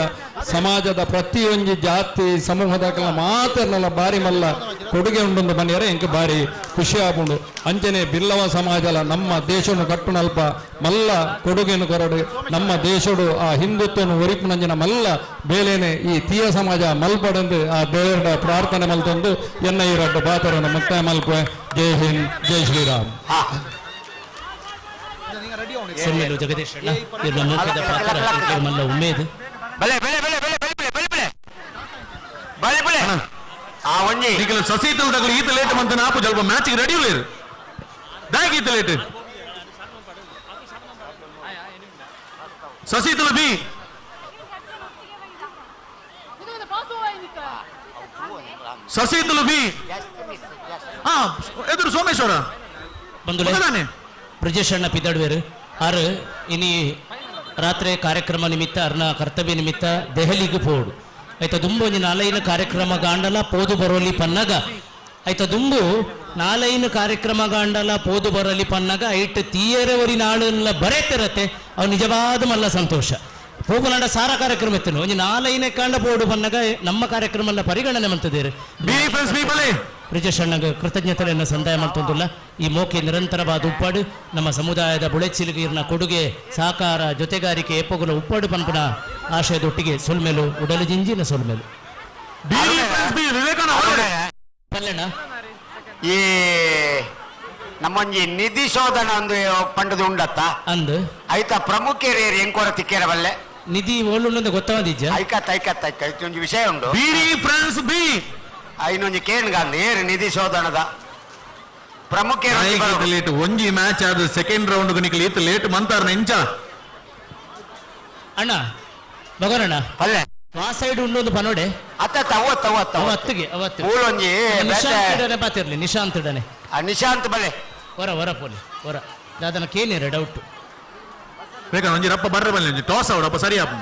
ಸಮಾಜದ ಪ್ರತಿಯೊಂದು ಜಾತಿ ಸಮೂಹದಕ್ಕೆಲ್ಲ ಮಾತನ್ನೆಲ್ಲ ಬಾರಿ ಮಲ್ಲ ಕೊಡುಗೆ ಉಂಡು ಬನ್ನಿಯರೆ ಎಂಕ ಬಾರಿ ಖುಷಿ ಆಪುಂಡು ಅಂಚನೆ ಬಿಲ್ಲವ ಸಮಾಜಲ ನಮ್ಮ ದೇಶನು ಕಟ್ಟುನಲ್ಪ ಮಲ್ಲ ಕೊಡುಗೆನು ಕೊರಡು ನಮ್ಮ ದೇಶಡು ಆ ಹಿಂದುತ್ವನು ಒರಿಪುನಂಜಿನ ಮಲ್ಲ ಬೇಲೇನೆ ಈ ತೀಯ ಸಮಾಜ ಮಲ್ಪಡಂದು ಆ ದೇವರ ಪ್ರಾರ್ಥನೆ ಮಲ್ತೊಂದು ಎನ್ನ ಈ ರಡ್ಡ ಬಾತರನ್ನು ಮುಕ್ತಾಯ ಮಲ್ಪೆ ಜೈ ಹಿಂದ್ ಜೈ ಶ್ರೀರಾಮ್ ಜಗದೀಶ್ ಮುಖ್ಯದ ಪಾತ್ರ ಮಲ್ಲ ಉಮೇದ್ ಒಂಜಿ ನಿಖಿಲ್ ಸಸೀತಲ್ ತಗಲು ಈತ ಲೇಟ್ ಮಂತ ನಾಪು ಸ್ವಲ್ಪ ಮ್ಯಾಚಿಗೆ ರೆಡಿ ಉಳ್ಳೇರು ದಾಗಿ ಈತ ಲೇಟ್ ಸಸೀತಲ್ ಬಿ ಸಸೀತಲ್ ಬಿ ಹಾ ಎದುರು ಸೋಮೇಶ್ವರ ಬಂಧುಗಳೇ ಬ್ರಿಜೇಶ್ ಅಣ್ಣ ಪಿದ್ದಾಡುವೇರು ಆರು ಇನಿ ರಾತ್ರಿ ಕಾರ್ಯಕ್ರಮ ನಿಮಿತ್ತ ಅರ್ನ ಕರ್ತವ್ಯ ನಿಮಿತ್ತ ದೆಹಲಿಗೆ ಪೋಡು ಆಯ್ತ ದುಂಬು ಒಂಜಿ ನಾಲೈನ ಕಾರ್ಯಕ್ರಮ ಗಾಂಡಲ ಪೋದು ಬರೋಲಿ ಪನ್ನಗ ಆಯ್ತ ದುಂಬು ನಾಲೈನ ಕಾರ್ಯಕ್ರಮ ಗಾಂಡಲ ಪೋದು ಬರೋಲಿ ಪನ್ನಗ ಐಟ್ ತೀಯರವರಿ ನಾಳೆಲ್ಲ ಬರೇತಿರತ್ತೆ ಅವು ನಿಜವಾದ ಮಲ್ಲ ಸಂತೋಷ ಹೋಗುನಾಡ ಸಾರ ಕಾರ್ಯಕ್ರಮ ಇತ್ತು ಒಂಜಿ ನಾಲೈನೇ ಕಾಂಡ ಪೋಡು ಪನ್ನಗ ನಮ್ಮ ಕಾರ್ಯಕ್ರಮ ಎಲ್ಲ ಪರಿಗಣನೆ ಮಾಡ್ತಿದ್ದೀರಿ ಬ್ರಿಜೇಶ್ ಅಣ್ಣಗೆ ಕೃತಜ್ಞತೆಯನ್ನು ಸಂದಾಯ ಮಾಡ್ತಂದಿಲ್ಲ ಈ ಮೋಕೆ ನಿರಂತರವಾದ ಉಪ್ಪಾಡು ನಮ್ಮ ಸಮುದಾಯದ ಬುಳೆಚಿಲಿಗಿರ್ನ ಕೊಡುಗೆ ಸಹಕಾರ ಜೊತೆಗಾರಿಕೆ ಎಪ್ಪಗುಲ ಉಪ್ಪಾಡು ಪನ್ಪುನ ಆಶಯದೊಟ್ಟಿಗೆ ಸೊಲ್ಮೇಲು ಉಡಲು ಜಿಂಜಿನ ಸೊಲ್ಮೇಲು ಪಲ್ಲೆಣ್ಣ ಈ ನಮ್ಮೊಂಜಿ ನಿಧಿ ಶೋಧನ ಒಂದು ಪಂಡದು ಉಂಡತ್ತ ಅಂದು ಐತ ಪ್ರಮುಖರು ಎಂಕೋರ ತಿಕ್ಕೇರ ಬಲ್ಲೆ ನಿಧಿ ಓಲುಂಡ ಗೊತ್ತಾದಿಜ್ಜ ಐಕತ್ ಒಂಜಿ ವಿಷಯ ಉಂಡು ಐನೊಂಜಿ ಕೇನ್ಗಂದ ಏರು ನಿಧಿ ಶೋಧನದ ಪ್ರಮುಖ ಲೇಟ್ ಒಂಜಿ ಮ್ಯಾಚ್ ಆದ ಸೆಕೆಂಡ್ ರೌಂಡ್ ನಿಖಿಲ್ ಈತ ಲೇಟ್ ಮಂತಾರ ಇಂಚ ಅಣ್ಣ ಭಗವನಣ್ಣ ಪಲ್ಲೆ ಆ ಸೈಡ್ ಉಂಡೊಂದು ಪನೋಡೆ ಅವತ್ತಿಗೆ ಮೂಲೊಂಜಿ ಪಾತಿರ್ಲಿ ನಿಶಾಂತ್ ಇಡನೆ ನಿಶಾಂತ್ ಬಲೆ ಹೊರ ಪೋಲಿ ಹೊರ ದಾದನ ಕೇನೇರ ಡೌಟ್ ಬೇಕಾ ಒಂಜಿ ರಪ್ಪ ಬರ್ರ ಬಲ್ಲೆ ಒಂಜಿ ಟಾಸ್ ಅವಡಪ್ಪ ಸರಿ ಆಪ್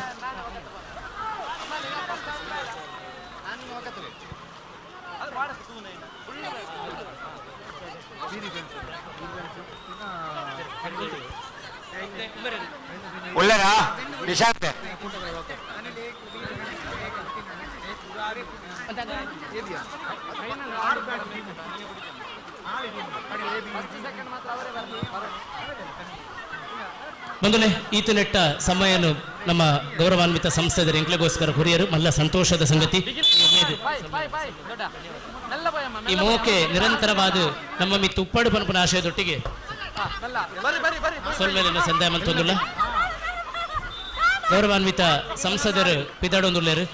ಒಳ್ಳೆರಾ ನಿಶಾಂತ್ ಬಂಧುಲೆ ಈತನೆಟ್ಟ ಸಮಯನು ನಮ್ಮ ಗೌರವಾನ್ವಿತ ಸಂಸ್ಥೆಯ ಎಂಕ್ಲೆಗೋಸ್ಕರ ಹುರಿಯರು ಮಲ್ಲ ಸಂತೋಷದ ಸಂಗತಿ ಈ ಮೋಕೆ ನಿರಂತರವಾದ ನಮ್ಮ ಮಿತ್ತು ಉಪ್ಪಾಡು ಪನಪನ ಆಶಯದೊಟ್ಟಿಗೆ ಸೊಲ್ಮೇಲಿನ ಸಂದಾಯ ಮಂತೊಂದುಲ್ಲ ಗೌರವಾನ್ವಿತ ಸಂಸದರು ಪಿದಾಡೊಂದುಳ್ಳೇರು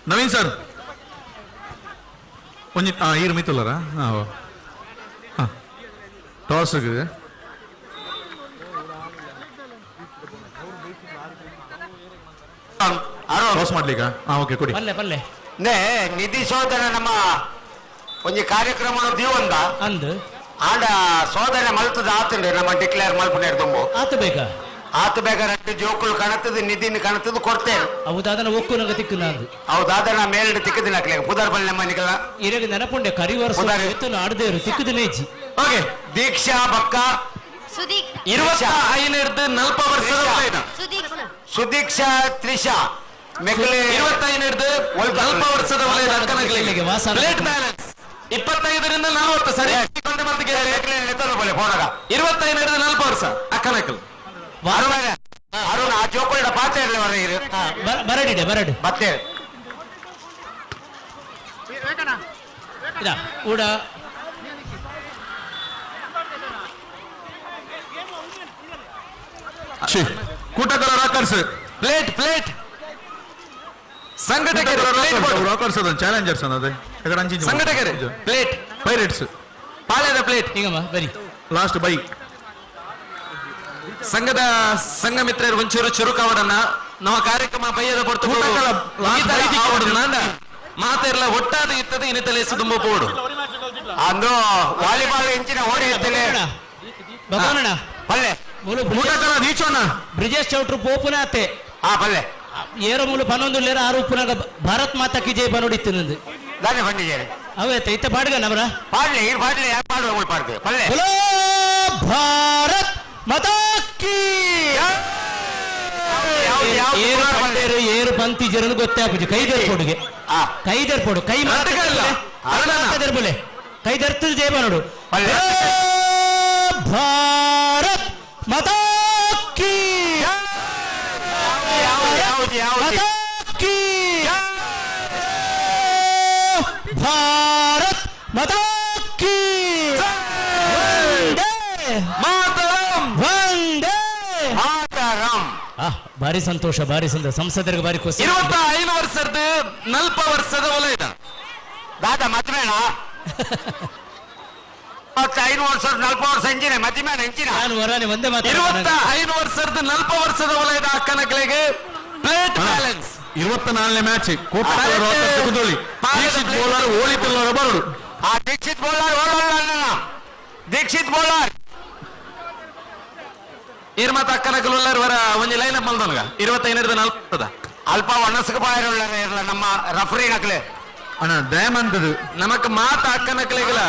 ನವೀನ್ ಸರ್ ಒಂಜಿ ಈರು ಮಿತ್ತುಲ್ಲರ ಟಾಸ್ ಟಾಸ್ ಮಾಡ್ಲಿಕ್ಕ ಓಕೆ ಕೊಡಿ ಪಲ್ಲೆ ನಿಧಿ ಶೋಧನ ನಮ್ಮ ಒಂಜಿ ಕಾರ್ಯಕ್ರಮ ದೀವಂದ ಅಂದ್ ಆಂಡ ಶೋಧನೆ ಮಲ್ತದ ಆತಂಡೆ ನಮ್ಮ ಡಿಕ್ಲೇರ್ ಮಲ್ಪನೇರ್ ತುಂಬು ಆತ ಬೇಗ ರಡ್ಡು ಜೋಕುಲು ಕಣತದ ನಿಧಿನ ಕಣತದ ಕೊಡ್ತೇನೆ ಹೌದಾದನ ಒಕ್ಕು ನಗ ತಿಕ್ಕನಾದು ಹೌದಾದನ ಮೇಲ್ಡ್ ತಿಕ್ಕದಿನ ಪುದರ್ ಬಲ್ ನಮ್ಮ ನಿಗಲ ಇರಗ ನೆನಪುಂಡೆ ಕರಿವರ್ಸ ಎತ್ತುನ ಆಡದೇರು ತಿಕ್ಕದಿನೇಜಿ ಓಕೆ ದೀಕ್ಷಾ ಬಕ್ಕ ಸುದೀಕ್ಷಾ ತ್ರಿಷಾ ಮೆಕ್ಲೆ 25 ವಲಯದ ಅಕ್ಕನಗಳಿಗೆ 25ರಿಂದ 40 ಸರಿ 25ರಿಂದ 40 ವರ್ಷ ಅಕ್ಕನಕಲ್ ಅರುಣ ಆ ಜೋಕೊಳ್ಳ ಪಾತ್ರ ಬರಡಿ ಮತ್ತೆ ಕೂಡ ಕೂಟಕರ ರಾಕರ್ಸ್ ಪ್ಲೇಟ್ ಸಂಘಟಕರು ರಾಕರ್ಸ್ ಅದ ಚಾಲೆಂಜರ್ಸ್ ಅನ್ನೋದು ಸಂಘಟಕರು ಪ್ಲೇಟ್ ಪೈರೇಟ್ಸ್ ಪಾಳ್ಯದ ಪ್ಲೇಟ್ ಈಗಮ್ಮ ಬರಿ ಲಾಸ್ಟ್ ಬೈ ಸಂಘದ ಸಂಘ ಮಿತ್ರರು ಒಂಚೂರು ಚುರುಕಾವಡನ್ನ ನಮ್ಮ ಕಾರ್ಯಕ್ರಮ ಬೈಯದ ಪೊರ್ತು ಮಾತೆಲ್ಲ ಒಟ್ಟಾದ ಇರ್ತದೆ ಇನ್ನಿತಲೆ ತುಂಬ ಪೋಡು ಅಂದು ವಾಲಿಬಾಲ್ ಇಂಚಿನ ಓಡಿ ಇರ್ತೇನೆ ಭಗವನಣ್ಣ ಪಲ್ಲೆ ನೀಚೋಣ ಬ್ರಿಜೇಶ್ ಚೌಟ್ರು ಪೋಪುನಾತೆ ಪಲ್ಲೆ ಏರೋ ಮೂಲ ಪನ್ನೊಂದು ಲೇರ ಆರು ಉಪ್ಪುನಾಗ ಭಾರತ್ ಮಾತಾ ಕಿ ಜೈ ಬನೋಡಿತ್ತು ನಂದು ದಾನೆ ಬಂದಿದ್ದೇನೆ ಅವೇ ಇತ್ತ ಪಾಡ್ಗ ನವರ ಪಾಡ್ಲೆ ಯಾಕೆ ಪಾಡುವ ಪಾಡ್ತೇವೆ ಪಲ್ಲೆ ಭಾರತ್ ಮಾತಾ ಕಿ ಏರು ಪಂತಿ ಜನ ಗೊತ್ತಾಪುಜಿ ಕೈದರ್ಪೊಡುಗೆ ಕೈದರ್ಪೊಡು ಕೈ ಮಾತಾಡರ್ಬಲೆ ಕೈದರ್ತದ ಜೈ ಬನೋಡು ಭಾರತ್ ಮಾತಾ ಕಿ ಭಾರಿ ಸಂತೋಷ ಸಂಸದರಿಗೆ ಭಾರಿ ಖುಷಿ. 25 ವರ್ಷದ 40 ವರ್ಷದ ವಲಯದ ದಾದ ಮದ್ಮೇಣ 25 ವರ್ಷ 40 ವರ್ಷ ಹೆಂಚಿನ ಮದ್ಮೇಣ ಹೆಂಚಿನ ನಾನು ವರಾನೆ ಒಂದೇ ಮಾತು 25 ವರ್ಷದ 40 ವರ್ಷದ ವಲಯದ ಅಕ್ಕನಗಳಿಗೆ ಪ್ಲೇಟ್ ಬ್ಯಾಲೆನ್ಸ್ 24ನೇ ಮ್ಯಾಚ್ ಕುದ್ರೋಳಿ ದೀಕ್ಷಿತ್ ಬೌಲರ್ ಓಳಿ ಪಿಲ್ಲರ ಬರಡು ಆ ದೀಕ್ಷಿತ್ ಬೌಲರ್ ಓಡಲ್ಲ ದೀಕ್ಷಿತ್ ಬೌಲರ್ ಇರ್ಮತ್ತ ಅಕ್ಕನಕಲುಳ್ಳರ್ ವರ ಒಂದು ಲೈನ್ ಅಪ್ ಮಲ್ದನ್ಗ 25-40 ಅಲ್ಪ ಒಣಸಕ ಬಾಯರುಳ್ಳರ ಇರಲ್ಲ ನಮ್ಮ ರಫರಿ ನಕಲೆ ಅಣ್ಣ ದಯಮಂತದು ನಮಕ್ ಮಾತ ಅಕ್ಕನಕಲೆಗಳ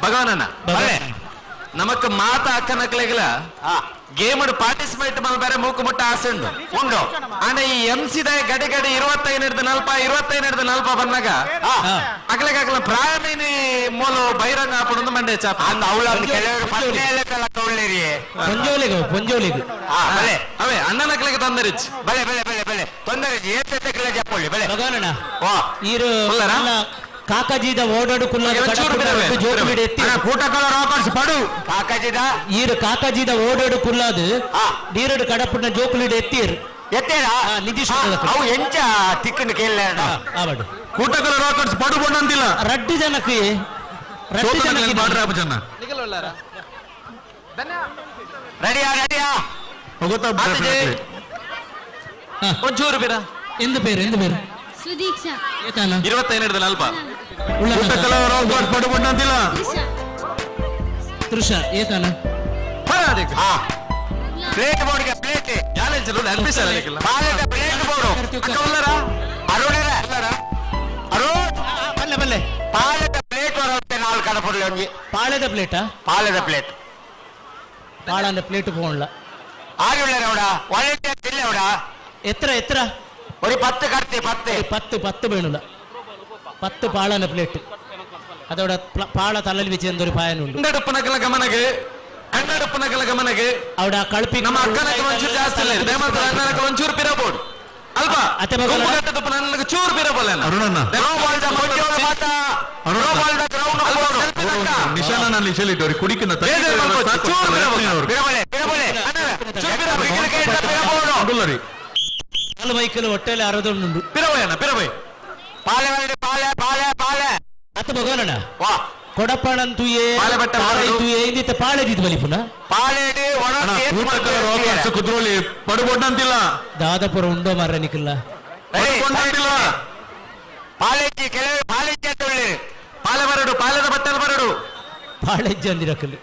ಭಗವಾನಣ್ಣ ನಮಕ್ ಮಾತ ಅಕ್ಕನಕಲೆಗಳ ಗೇಮ್ ಪಾರ್ಟಿಸಿಪೇಟ್ ಬೇರೆ ಮೂಕು ಮುಟ್ಟ ಆಸೆ ಉಂಡು ಅಂದ್ರೆ ಈ ಎಂಸಿದ ಗಡಿ 25-40 ಬಂದಾಗ ಅಕ್ಲೆಗ ಪ್ರಾಯಮೀನಿ ಮೂಲು ಬಹಿರಂಗ ಹಾಕೊಂಡು ಮಂಡೆ ಚಾಪ ಅಂದ ಅವಳ ಕೆಲವರು ಕೌಳ್ಳೇರಿ ಪೊಂಜೋಲಿಗೆ ಅವೇ ಅಣ್ಣನಕ್ಲೆಗೆ ತೊಂದರಿಚ್ ಬಲೆ ತೊಂದರೆ ಏತೆ ಜಪ್ಪೊಳ್ಳಿ ಬಲೆ ಭಗವಾನಣ್ಣ ಈರು ಕಾಕಾಜಿದ ಓಡಾಡು ಜೋಕುಲಿಡ ಎತ್ತಿ ಕೂಟಕಲ ರಾಕರ್ಸ್ ಪಡು ಕಾಕಾಜಿದ ಈರು ಕಾಕಾಜಿದ ಓಡಾಡು ಕುಲ್ಲಾದು ನೀರಡು ಕಡಪುನ ಜೋಕುಲಿಡ ಎತ್ತೀರ್ ಎತ್ತೇರ ನಿಧಿ ಅವು ಎಂಚ ತಿಕ್ಕನ್ನು ಕೇಳ ಆವಡು ಕೂಟಕಲ ರಾಕರ್ಸ್ ಪಡು ಬಂದಂತಿಲ್ಲ ರಡ್ಡಿ ಜನಕ್ಕೆ ರೆಡಿಯಾ ಒಂಚೂರು ಬೀರ ಎಂದು പേര് ಸುದೀಕ್ಷಾ 25-40 ಕೂಟಕಲ ರಾಕರ್ಸ್ ಪಡು ಬಂದಂತಿಲ್ಲ ತೃಷ ಏತಾನ ಪ್ಲೇಟ್ ಬೋರ್ಡ್ಗೆ ಪ್ಲೇಟ್ ಚಾಲೆಂಜ್ ಅನ್ಪಿಸಲ್ಲ ಪಾಲದ ಪ್ಲೇಟ್ ಬೋರ್ಡು ಅರುಣ್ ಬಲ್ಲೆ ಪಾಲದ ಪ್ಲೇಟ್ ಬರುತ್ತೆ 4 ಕಡಪುರ್ಲಿ ಒಂಜಿ ಪಾಳೆದ ಪ್ಲೇಟಾ ಪಾಲದ ಪ್ಲೇಟ್ ಪಾಳಂದ ಪ್ಲೇಟ್ പോകണില്ല ആരുള്ളവരെ അവിടെ വാളണ്ടിയർ ഇല്ല അവിടെ എത്ര ഒരു 10 കടത്തി 10 വേണില്ല 10 പാളാന പ്ലേറ്റ് അതോടെ പാള തള്ളൽ വെച്ച് എന്തൊരു പായനുണ്ട് കണ്ണടുപ്പനക്കല ಗಮನಗೆ അവിടെ ಕಳಪಿ ನಮ್ಮ ಅಕ್ಕನಕ್ಕೆ ಒಂಚೂರು ಜಾಸ್ತಿ ಇಲ್ಲ ದೇಮಂತ ಅಣ್ಣನಕ್ಕೆ ಒಂಚೂರು ಪಿರಬಹುದು ಅಲ್ಪ ಅತ್ತೆ ಮಗನ ಗುಂಪುಗಟ್ಟದಪ್ಪ ನನಗೆ ಚೂರು ಪಿರಬಲ್ಲ ಅರುಣಣ್ಣ ನಿಶಾನಲ್ಲಿ ಚೆಲ್ಲಿಟ್ಟು ಕುಡಿಕಿನ ನಾಲ್ ಬೈಕಲ್ಲಿ ಹೊಟ್ಟೆಯಲ್ಲಿ ಅರದೊಂದುಂಡು ಪಿರವೈ ಅತ್ತ ಭಗವಾನಣ್ಣ ಕೊಡಪಾಣಂತೂ ಏನಿತ್ತ ಪಾಳೆದಿದ್ದು ಬಲಿ ಪುನಃ ಕುದ್ರೋಳಿ ಪಡುಬೊಡ್ಡಂತಿಲ್ಲ ದಾದಾಪುರ ಉಂಡೋ ಮಾರ ನಿಕ್ಕಿಲ್ಲ ಪಾಲೆದ ಬಟ್ಟೆಲ್ ಬರಡು ಪಾಳೆಜ್ಜ ಅಂದಿರಕಲ್ಲಿ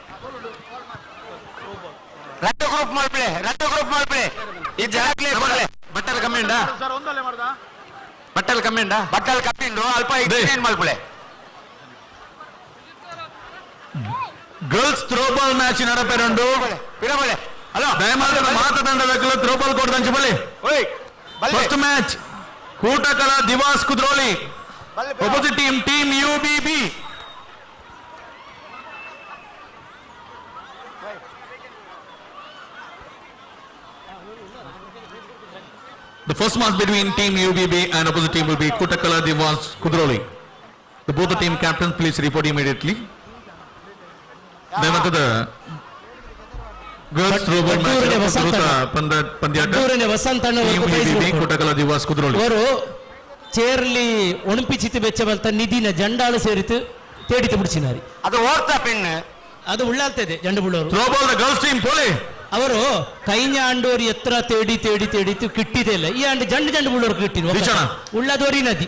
ರಟ್ಟು ಗ್ರೂಪ್ ಮಾಡ್ಬಿಳೆ ಈ ಜನಾಕ್ಲೆ ಬಟ್ಟೆಲ್ ಕಮ್ಮಿಂಡ ಬಟ್ಟಲ್ ಕಪ್ಪಿಂಡು ಅಲ್ಪ ಏನ್ ಮಾಡ್ಬಿಳೆ ಗರ್ಲ್ಸ್ ಥ್ರೋಬಾಲ್ ಮ್ಯಾಚ್ ನಡಪೇರಂಡು ಹಲೋ ದಯಮಾಡಿ ಮಾತದಂಡದಕ್ಕಲು ಥ್ರೋಬಾಲ್ ಕೊಡ್ದಂಚು ಬಲಿ first match Kootakala divas Kudroli opposite team UBB the first match between team UBB and opposite team will be Kutakala Divas Kudroli. Both the team captains please report immediately. Then the girls throwball match ಪಂದ್ಯಾಟ Kutakala Divas Kudroli. ಅವರು ಚೇರ್ಲಿ ಒಣಪಿಚಿತ್ತು ಬೆಚ್ಚಬಂತ ನಿಧಿನ ಜಂಡಾಳು ಸೇರಿತು ತೇಡಿತು ಬಿಡಿಸಿನಾರಿ ಅದು ಓಡ್ತಾ ಪೆಣ್ಣು ಅದು ಉಳ್ಳಾಗ್ತದೆ ಜಂಡು ಬುಳ್ಳವರು throwball the girls team pole ಅವರು ಕೈನ ಆಂಡೋರು ಎತ್ತರ ತೇಡಿತು ಕಿಟ್ಟಿದೆ ಇಲ್ಲ ಈ ಆಂಡ್ ಜಂಡು ಬುಳ್ಳೋರು ಕಿಟ್ಟಿರು ಉಳ್ಳದೋರಿ ನದಿ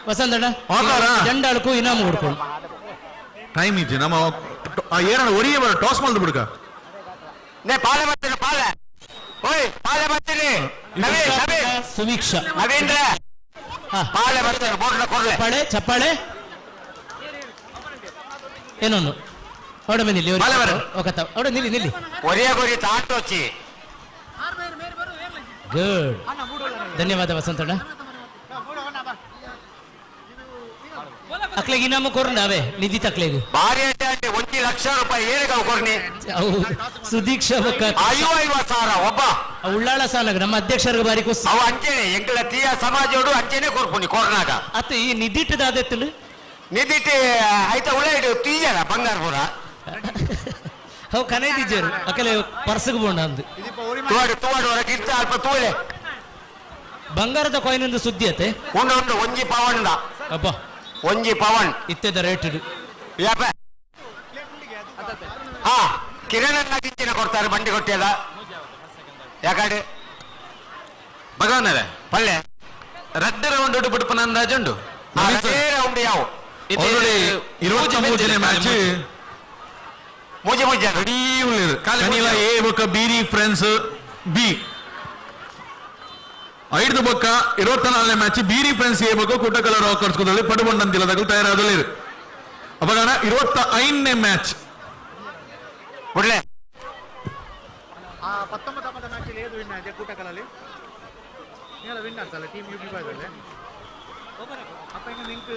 ವಸಂತಣ್ಣ ಜಂಡಾಳಕ್ಕೂ ಇನಾಮು ಹುಡ್ಕೊಂಡು ಟೈಮ್ ಇದೆ ನಮ್ಮ ಏನ ಒರಿಯ ಟಾಸ್ ಮಾಡ್ದು ಬಿಡ್ಕ ಪಾಲೆ ಬರ್ತೀನಿ ಪಾಲೆ ಬರ್ತೀನಿ ಸುವೀಕ್ಷಾ ನವೀಂದ್ರ ಪಾಲೆ ಬರ್ತೀನಿ ಚಪ್ಪಾಳೆ ಚಪ್ಪಾಳೆ ಏನೊಂದು ಅವಡ ನಿಲ್ಲಿ ಅವಡ ನಿಲ್ಲಿ ಒರಿಯ ಗೊರಿ ತಾಟೋಚಿ ಗುಡ್ ಧನ್ಯವಾದ ವಸಂತಣ್ಣ ಅಕ್ಲೆಗೆ ಇನಾಮ ಕೊರ್ನಾವೆ ನಿಧಿ ತಕ್ಲೆಗೆ ಭಾರಿ ಅಡ್ಡೆ 1 ಲಕ್ಷ ರೂಪಾಯಿ ಏನಿಗೆ ಕೊರ್ನಿ ಸುದೀಕ್ಷಾ ಸಾವಿರ ಒಬ್ಬ ಉಳ್ಳಾಳ ಸಾಲಾಗ ನಮ್ಮ ಅಧ್ಯಕ್ಷರಿಗೆ ಬಾರಿ ಕೊಸ್ ಅವ ಅಂಚೆನೆ ಎಂಕಲ ತೀಯ ಸಮಾಜೋಡು ಅಂಚೆನೆ ಕೊರ್ಪುನಿ ಕೊರ್ನಾಗ ಅತ್ತ ಈ ನಿಧಿಟ್ಟದಾದೆತ್ತಲು ನಿಧಿಟ್ಟು ಆಯ್ತಾ ಉಳ್ಳಾಡು ತೀಯನ ಬಂಗಾರಪುರ ಅವು ಕನೆದಿದ್ದೇರು ಅಕಲೆ ಪರ್ಸಗ್ ಬೋಂಡ ಅಂದು ಅಲ್ಪ ತೂಳೆ ಬಂಗಾರದ ಕಾಯಿನ್ ಸುದ್ದಿ ಅತ್ತೆ ಉಂಡು ಒಂಜಿ ಪವನ್ ಅಬ್ಬ ಒಂಜಿ ಪವನ್ ಇತ್ತೆದ ರೇಟ್ ಹಾ ಕಿರಣ್ ಗಿಂಚಿನ ಕೊಡ್ತಾರೆ ಬಂಡಿ ಕೊಟ್ಟಿಯಲ್ಲ ಯಾಕಡೆ ಭಗವಾನರೇ ಪಲ್ಲೆ ರೆಡ್ ರೌಂಡ್ ಬಿಡುಪನ ಅಂದಾಜುಂಡು ರೌಂಡ್ ಯಾವ ಮ್ಯಾಚ್ ಮುಜಿ ಮುಜಿ ರೆಡಿ ಉಳ್ಳೇರು ಕನಿಲ ಎ ಬೊಕ್ಕ ಬೀರಿ ಫ್ರೆಂಡ್ಸ್ ಬಿ 5 ಬೊಕ್ಕ 24ನೇ ಮ್ಯಾಚ್ ಬೀರಿ ಫ್ರೆಂಡ್ಸ್ ಎ ಬೊಕ್ಕ ಕುಟಕಲ ರಾಕರ್ಸ್ ಕೊದಲ್ಲಿ ಪಡುಬಂಡಂತಿಲ್ಲದಾಗಲು ತಯಾರಾದಲ್ಲಿರು ಅಪಗಾನ 25ನೇ ಮ್ಯಾಚ್ ಒಳ್ಳೆ 19ನೇ ಮ್ಯಾಚ್ ಅಲ್ಲಿ ಏದು ವಿನ್ ಆಗಿದೆ ಕೂಟಕಲಲ್ಲಿ ನೀವೆಲ್ಲ ವಿನ್ ಆಗ್ತಲ್ಲ ಟೀಮ್ ಯು ಬಿಬಾದಲ್ಲಿ ಅಪ್ಪ ಇನ್ನು ನಿಂಕ್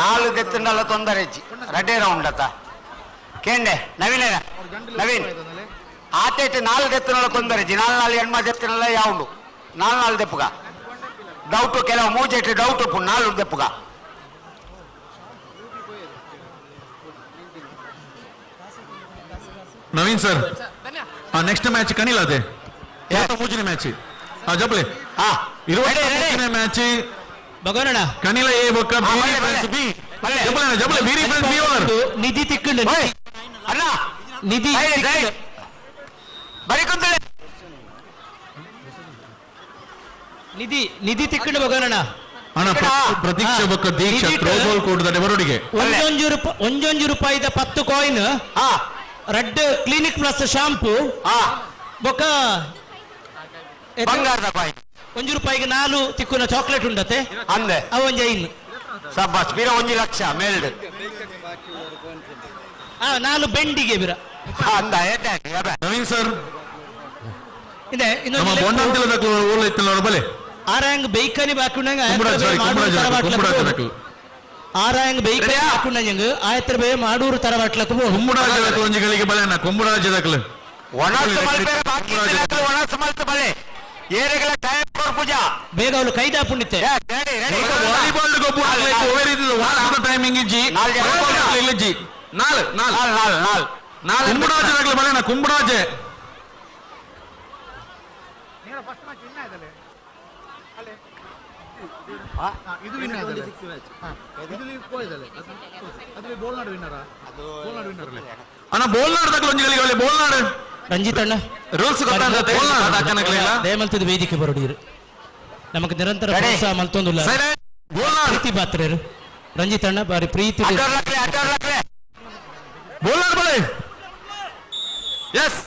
4 ದೆತ್ತಂಡಲ್ಲ ತೊಂದರೆ ರೆಡ್ಡಿ ರೌಂಡ್ ಅತ್ತ ಕೇಂಡೆ ನವೀನ ನವೀನ್ ಆತೈತೆ 4 ದೆತ್ತನಲ್ಲ ತೊಂದರೆ 4 ಎಣ್ಮ ದೆತ್ತನಲ್ಲ ಯಾವುದು 4 ದೆಪ್ಪುಗ ಡೌಟು ಕೆಲವು ಮೂಜೆಟ್ಟು ಡೌಟು 4 ದೆಪ್ಪುಗ ನವೀನ್ ಸರ್ ನೆಕ್ಸ್ಟ್ ಮ್ಯಾಚ್ ಕನಿಲ ಅದೇ 23ನೇ ಮ್ಯಾಚ್ ಜಪ್ಲೆ 23ನೇ ಮ್ಯಾಚ್ ಭಗವನಣ್ಣ ಕನಿಲ ಎ ಬೊಕ್ಕ ಬೀರಿ ಫ್ರೆಂಡ್ಸ್ ಬಿ ಜಪ್ಲೆ ಬೀರಿ ಫ್ರೆಂಡ್ಸ್ ಬಿ ಓವರ್ ನಿಧಿ ತಿಕ್ಕಂಡು ಅಣ್ಣ ನಿಧಿ ಬರೀ ಕುಂತಳೆ ನಿಧಿ ತಿಕ್ಕಂಡು ಭಗವನಣ್ಣ ಅಣ್ಣ ಪ್ರತೀಕ್ಷೆ ಬೊಕ್ಕ ದೀಕ್ಷಾ ಥ್ರೋಬಾಲ್ ಕೊಡ್ತಾರೆ ಬರೋಡಿಗೆ ಒಂಜೊಂಜು ರೂಪಾಯಿದ 10 coin red clinic plus shampoo ಬೊಕ್ಕ ಬಂಗಾರದ ಕಾಯಿನ್ 1 ರೂಪಾಯಿಗೆ 4 ತಿಕ್ಕುನ ಚಾಕ್ಲೇಟ್ ಉಂಡತೆ ಅಂದೆ ಅವು ಒಂಜಿ ಐನ್ ಸಬ್ಬಾಸ್ ಬೀರ 1 ಲಕ್ಷ ಮೇಲ್ಡ್ 4 ಬೆಂಡಿಗೆ ಬಿರ ಅಂದ ನವೀನ್ ಸರ್ ಇದೆ ನಮ್ಮ ಬೊಂಡಂತಿಲ್ಲದ ಓಲ್ ಇತ್ತಲ್ಲ ಬಲೆ ಆರಾಂಗ್ ಬೈಕನಿ ಬಾಕುಂಡಂಗ ಆರಾಂಗ್ ಬೈಕನಿ ಬಾಕುಂಡಂಗ ಆಯತ್ರ ಬೇ ಮಾಡೂರು ತರವಾಟ್ಲಕ್ಕೆ ಪೋ ಕುಂಬುಡಾಜದಕ್ಕೆ ಒಂಜಿಗಳಿಗೆ ಬಲೆ ಅಣ್ಣ ಕುಂಬುಡಾಜದಕ್ಕೆ ಒಣಸ ಮಲ್ಪೆ ಬಾಕಿ ಒಣಸ ಮಲ್ಪೆ ಬಲೆ ಏರೆಗಳ ಟೈಮ್ ಕೊರ್ ಪೂಜಾ ಬೇಗ ಅವಳು ಕೈದಾ ಪುಣ್ಯತೆ ವಾಲಿಬಾಲ್ ಗೊಬ್ಬು ಆಗ್ಲಿಕ್ಕೆ ಓವರ್ ಇದ್ದು ವಾರದ ಟೈಮಿಂಗ್ ಇಜ್ಜಿ ಇಲ್ಲಜ್ಜಿ 4 ಕುಂಬುಡಾಜದಕ್ಕೆ ಬಲೆ ಅಣ್ಣ ಕುಂಬುಡಾಜೆ ಫಸ್ಟ್ ಮ್ಯಾಚ್ ವಿನ್ ಆಯ್ತಲ್ಲ ಅಲ್ಲೇ ಇದು ವಿನ್ ಆಯ್ತಲ್ಲ ಇದು ಹೋಯ್ತಲ್ಲ ಅದು ಬೋಲ್ ನಾಡು ವಿನ್ನರ ಅದು ಬೋಲ್ ನಾಡು ವಿನ್ನರ್ ಅಲ್ಲ ಅಣ್ಣ ಬೋಲ್ ನಾಡ್ದಕ್ಕೆ ಒಂಜಿಗಳಿಗೆ ಬೋಲ್ ನಾಡು ರಂಜಿತ್ ಅಣ್ಣ ರೂಲ್ಸ್ ಗೊತ್ತಾಗ್ತದೆ ದಯಮಲ್ತದ ವೇದಿಕೆ ಬರೋಡಿರು ನಮಗೆ ನಿರಂತರ ಪ್ರೋತ್ಸಾಹ ಮಲ್ತೊಂದುಲ್ಲ ಪ್ರೀತಿ ಪಾತ್ರರು ರಂಜಿತ್ ಅಣ್ಣ ಬಾರಿ ಪ್ರೀತಿ ಬೋಲ್ ನಾಡು ಬಲೆ ಎಸ್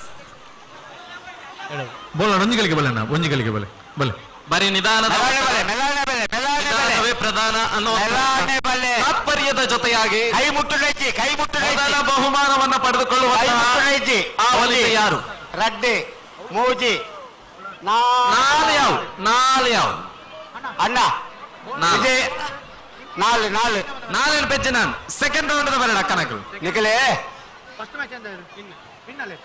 ಬೋಲ್ ನಾಡು ಒಂಜಿಗಳಿಗೆ ಬಲೆ ಅಣ್ಣ ಒಂಜಿಗಳಿಗೆ ಬಲೆ ಬಲೆ ಬರೀ ನಿಧಾನವೇ ಪ್ರಧಾನ ಅನ್ನೋ ತಾತ್ಪರ್ಯದ ಜೊತೆಯಾಗಿ ಕೈ ಮುಟ್ಟು ಬಹುಮಾನವನ್ನ ಪಡೆದುಕೊಳ್ಳುವ ಯಾರು ರಡ್ಡೆ ಮೂಜಿ ನಾಲ್ ಯಾವ ಅಣ್ಣ ನಾಲೇನು ಪೆಚ್ಚೆ ನಾನು ಸೆಕೆಂಡ್ ರೌಂಡ್ ಬರೋಣ ಅಕ್ಕನಕಲು ನಿಖಲೆ ಫಸ್ಟ್ ಮ್ಯಾಚ್ ಅಂತ ವಿನ್ ಅಲ್ಲೇ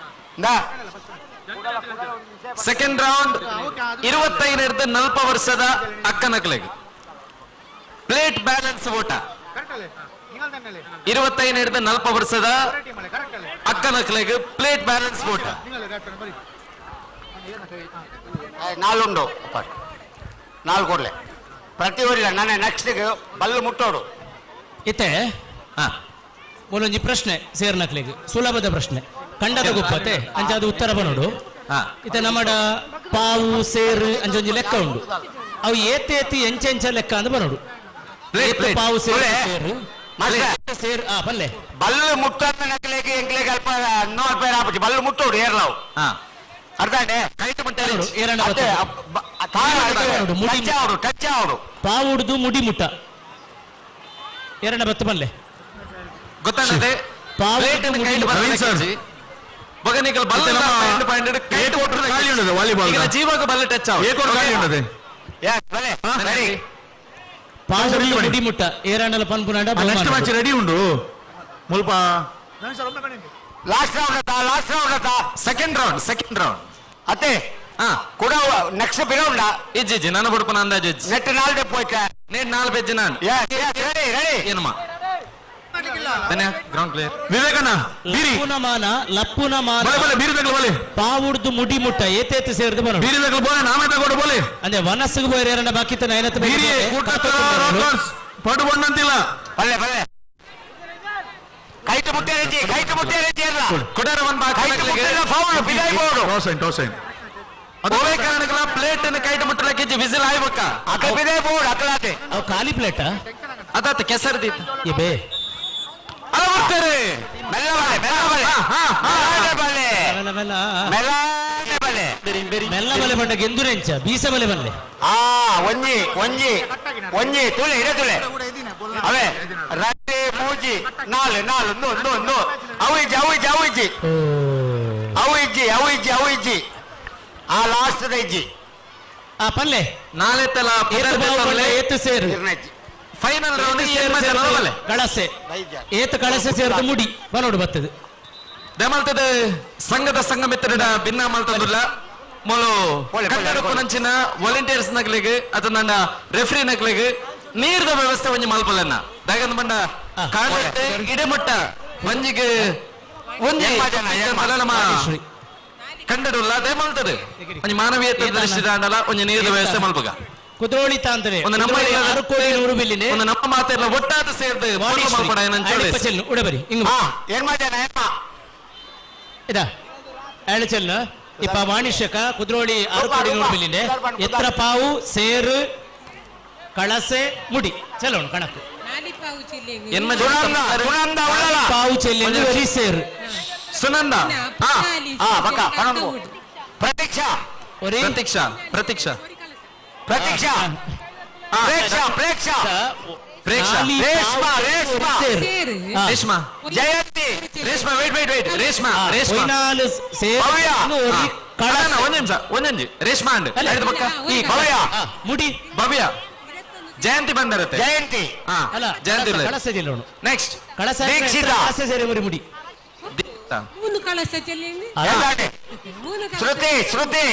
ಸೆಕೆಂಡ್ ರೌಂಡ್ 25 40 ವರ್ಷದ ಅಕ್ಕನಕಲೆಗೆ ಪ್ಲೇಟ್ ಬ್ಯಾಲೆನ್ಸ್ ಓಟ 25 40 ವರ್ಷದ ಅಕ್ಕನಕಲೆಗೆ ಪ್ಲೇಟ್ ಬ್ಯಾಲೆನ್ಸ್ ಓಟ 4 ಉಂಡು 4 ಕೊಡ್ಲೆ ಪ್ರತಿ ಊರಿಲ್ಲ ನಾನೇ ನೆಕ್ಸ್ಟ್ ಬಲ್ಲು ಮುಟ್ಟೋಡು ಇತ್ತೆ ಒಂದೊಂಜಿ ಪ್ರಶ್ನೆ ಸೇರ್ನಕ್ಲಿಗೆ ಸುಲಭದ ಪ್ರಶ್ನೆ ಕಂಡದ ಗೊಪ್ಪತೆ ಅಂಚ ಅದು ಉತ್ತರ ಬನೋಡು ಇತ ನಮ್ಮಡ ಪಾವು ಸೇರು ಅಂಚೊಂಜಿ ಲೆಕ್ಕ ಉಂಡು ಅವು ಏತೇತಿ ಎಂಚೆಂಚ ಲೆಕ್ಕ ಅಂತ ಬನೋಡು ಪಾವು ಸೇರು ಸೇರು ಪಲ್ಲೆ ಬಲ್ಲು ಮುಟ್ಟೋದು ನಕ್ಲೆಗೆ ಎಂಕ್ಲೆಗೆ ಅಲ್ಪ 4 ರೂಪಾಯಿ ಆಪಚ್ಚಿ ಬಲ್ಲು ಮುಟ್ಟೋಡು ಏರ್ಲಾವು ಅರ್ಧ ಕೈಟ್ ಟಚ್ ಆವಡು ಪಾವುಡ್ದು ಮುಡಿ ಮುಟ್ಟ ಎರಡ ಬತ್ತು ಪಲ್ಲೆ ಗೊತ್ತಾಗದೆ ವಾಲಿಬಾಲ್ ಜೀವಾಗ ಬಲ್ಲ ಟಚ್ ಮುಡಿ ಮುಟ್ಟ ಏರಂಡಲ ಪನ್ಪುನಾಡ ನೆಕ್ಸ್ಟ್ ಮ್ಯಾಚ್ ರೆಡಿ ಉಂಡು ಮುಲ್ಪ ಲಾಸ್ಟ್ ರೌಂಡ್ ಸೆಕೆಂಡ್ ರೌಂಡ್ ಅತ್ತೆ ಕೂಡ ನೆಕ್ಸ್ಟ್ ಬಿರೌಂಡ ಇಜ್ಜಿ ನಾನು ಬಿಡ್ಪನ ಅಂದಾಜು ನೆಟ್ 4 ಡೆಪ್ ಹೋಯ್ತ ನೇಟ್ 4 ಪೆಜ್ಜಿ ನಾನು ರೆಡಿ ಏನಮ್ಮ ಗ್ರೌಂಡ್ ಪ್ಲೇಯರ್ ವಿವೇಕಣ್ಣ ಬೀರಿ ಲಪ್ಪುನಮಾನ ಲಪ್ಪುನಮಾನ ಬೀರಿ ತಗೊಳ್ಳಿ ಬೋಲೆ ಪಾವುಡ್ದು ಮುಡಿ ಮುಟ್ಟ ಏತೇತು ಸೇರಿದು ಬರೋಣ ಬೀರಿ ತಗೊಳ್ಳಿ ಬೋಲೆ ನಾಮೇ ತಗೊಂಡು ಬೋಲೆ ಅಂದ್ರೆ ವನಸ್ಸಿಗೆ ಬೋಯ್ ಎರಡ ಬಾಕಿತ ನೈನತ್ ಬೀರಿ ಪಡು ಬಣ್ಣಂತಿಲ್ಲ ಬಲ್ಲೆ ಬಲ್ಲೆ ಕೈಟ್ ಮುಟ್ಟೆ ಅಲ್ಲ ಕೊಡಾರ ಒಂದು ಫೌಲ್ ಬಿದಾಯ್ ಬೋರ್ಡು ಟೋಸೈನ್ ಅದೇ ಕಾರಣಕ್ಕಲ್ಲ ಪ್ಲೇಟ್ ಅನ್ನು ಕೈಟ್ ಮುಟ್ಟಲಕ್ಕೆ ವಿಸಿಲ್ ಆಯ್ಬೇಕ ಅಕಲ್ ಬಿದಾಯ್ ಬೋರ್ಡ್ ಅಕಲಾತೆ ಅವ್ ಖಾಲಿ ಪ್ಲೇಟಾ ಅದಾತ ಕೆಸರ್ದಿತ್ತು ಏ ಬೇ ಅಲ್ಲ ಬರ್ತಾರೆ ಮೆಲ್ಲ ಬಲೆ ಬಂಡ ಗೆಂದುರೆಂಚ ಬೀಸ ಬಲೆ ಬಲ್ಲೆ ಒಂಜಿ ಒಂಜಿ ಒಂಜಿ ತುಳೆ ಇಡೆ ತುಳೆ ಅವೇ ರಟ್ಟೆ ಮೂಜಿ ನಾಲ್ ನೋ ಅವು ಇಜ್ಜಿ ಆ ಲಾಸ್ಟ್ ಇಜ್ಜಿ ಆ ಪಲ್ಲೆ ನಾಳೆ ತಲ ಏತು ಸೇರು ಫೈನಲ್ ರೌಂಡ್ ಕಳಸೆ ಏತು ಕಳಸೆ ಸೇರಿದ ಮುಡಿ ಬನೋಡು ಬರ್ತದೆ ದೇಮಲ್ತದ ಸಂಘದ ಸಂಘಮಿತ್ರಡ ಭಿನ್ನ ಮಲ್ತದಿಲ್ಲ ಮೊಲು ಕನ್ನಡಕ್ಕೂ ನಂಚಿನ ವಾಲಂಟಿಯರ್ಸ್ ನಗ್ಲಿಗೆ ಅದು ನನ್ನ ರೆಫ್ರಿ ನಗ್ಲಿಗೆ ನೀರ್ದ ವ್ಯವಸ್ಥೆ ಒಂಜಿ ಮಲ್ಪಲನ್ನ ದಾಗಂದ ಬಂಡ ಕಾಣತ್ತೆ ಇಡಮಟ್ಟ ಒಂಜಿಗೆ ಒಂಜಿ ನಮ್ಮ ಕನ್ನಡಲ್ಲ ದೇಮಲ್ತದೆ ಒಂಜಿ ಮಾನವೀಯತೆ ದೃಷ್ಟಿದಾಂಡಲ ಒಂಜಿ ನೀರ್ದ ವ್ಯವಸ್ಥೆ ಮಲ್ಪಗ ಕುದ್ರೋಳಿ ತಾಂತರೆ ಒಂದು ನಮ್ಮ 6 ಕೋಟಿ 100 ಬಿಲ್ಲಿನೆ ಒಂದು ನಮ್ಮ ಮಾತೆಲ್ಲ ಒಟ್ಟಾದ ಸೇರ್ದು ಮಲ್ಪಡ ಏನಂತ ಉಡಬರಿ ಇಂಗ ಏನ್ ಮಾಡ್ಯಾನ ಇದ ಏಳು ಚೆಲ್ಲು ಇಪ್ಪ ವಾಣಿಶ್ಯಕ ಕುದ್ರೋಳಿ 6 ಕೋಟಿ 100 ಬಿಲ್ಲಿನೆ ಎತ್ರ ಪಾವು ಸೇರು ಕಳಸೆ ಮುಡಿ ಚಲೋಣ ಕಣಕು ಪಾವು ಚೆಲ್ಲಿ ಒರಿ ಸೇರು ಸುನಂದ ಪ್ರತೀಕ್ಷಾ ಪ್ರತೀಕ್ಷಾ ರೇಷ್ಮಾ ಜಯಂತಿ ರೇಷ್ಮಾ ವೇಟ್ ರೇಷ್ಮಾ ಒಂದೊಂದು ರೇಷ್ಮಾ ಅಂಡ್ ಭವ್ಯ ಮುಡಿ ಭವ್ಯ ಜಯಂತಿ ಬಂದಿರುತ್ತೆ ಜಯಂತಿ ಅಲ್ಲ ಜಯಂತಿ ಕಳಸ ಜಿಲ್ಲೋಣ ನೆಕ್ಸ್ಟ್ ಕಳಸ ದೀಕ್ಷಿತ. ಕಳಸ ಸೇರಿ ಮುರಿ ಮುಡಿ ಶ್ರುತಿ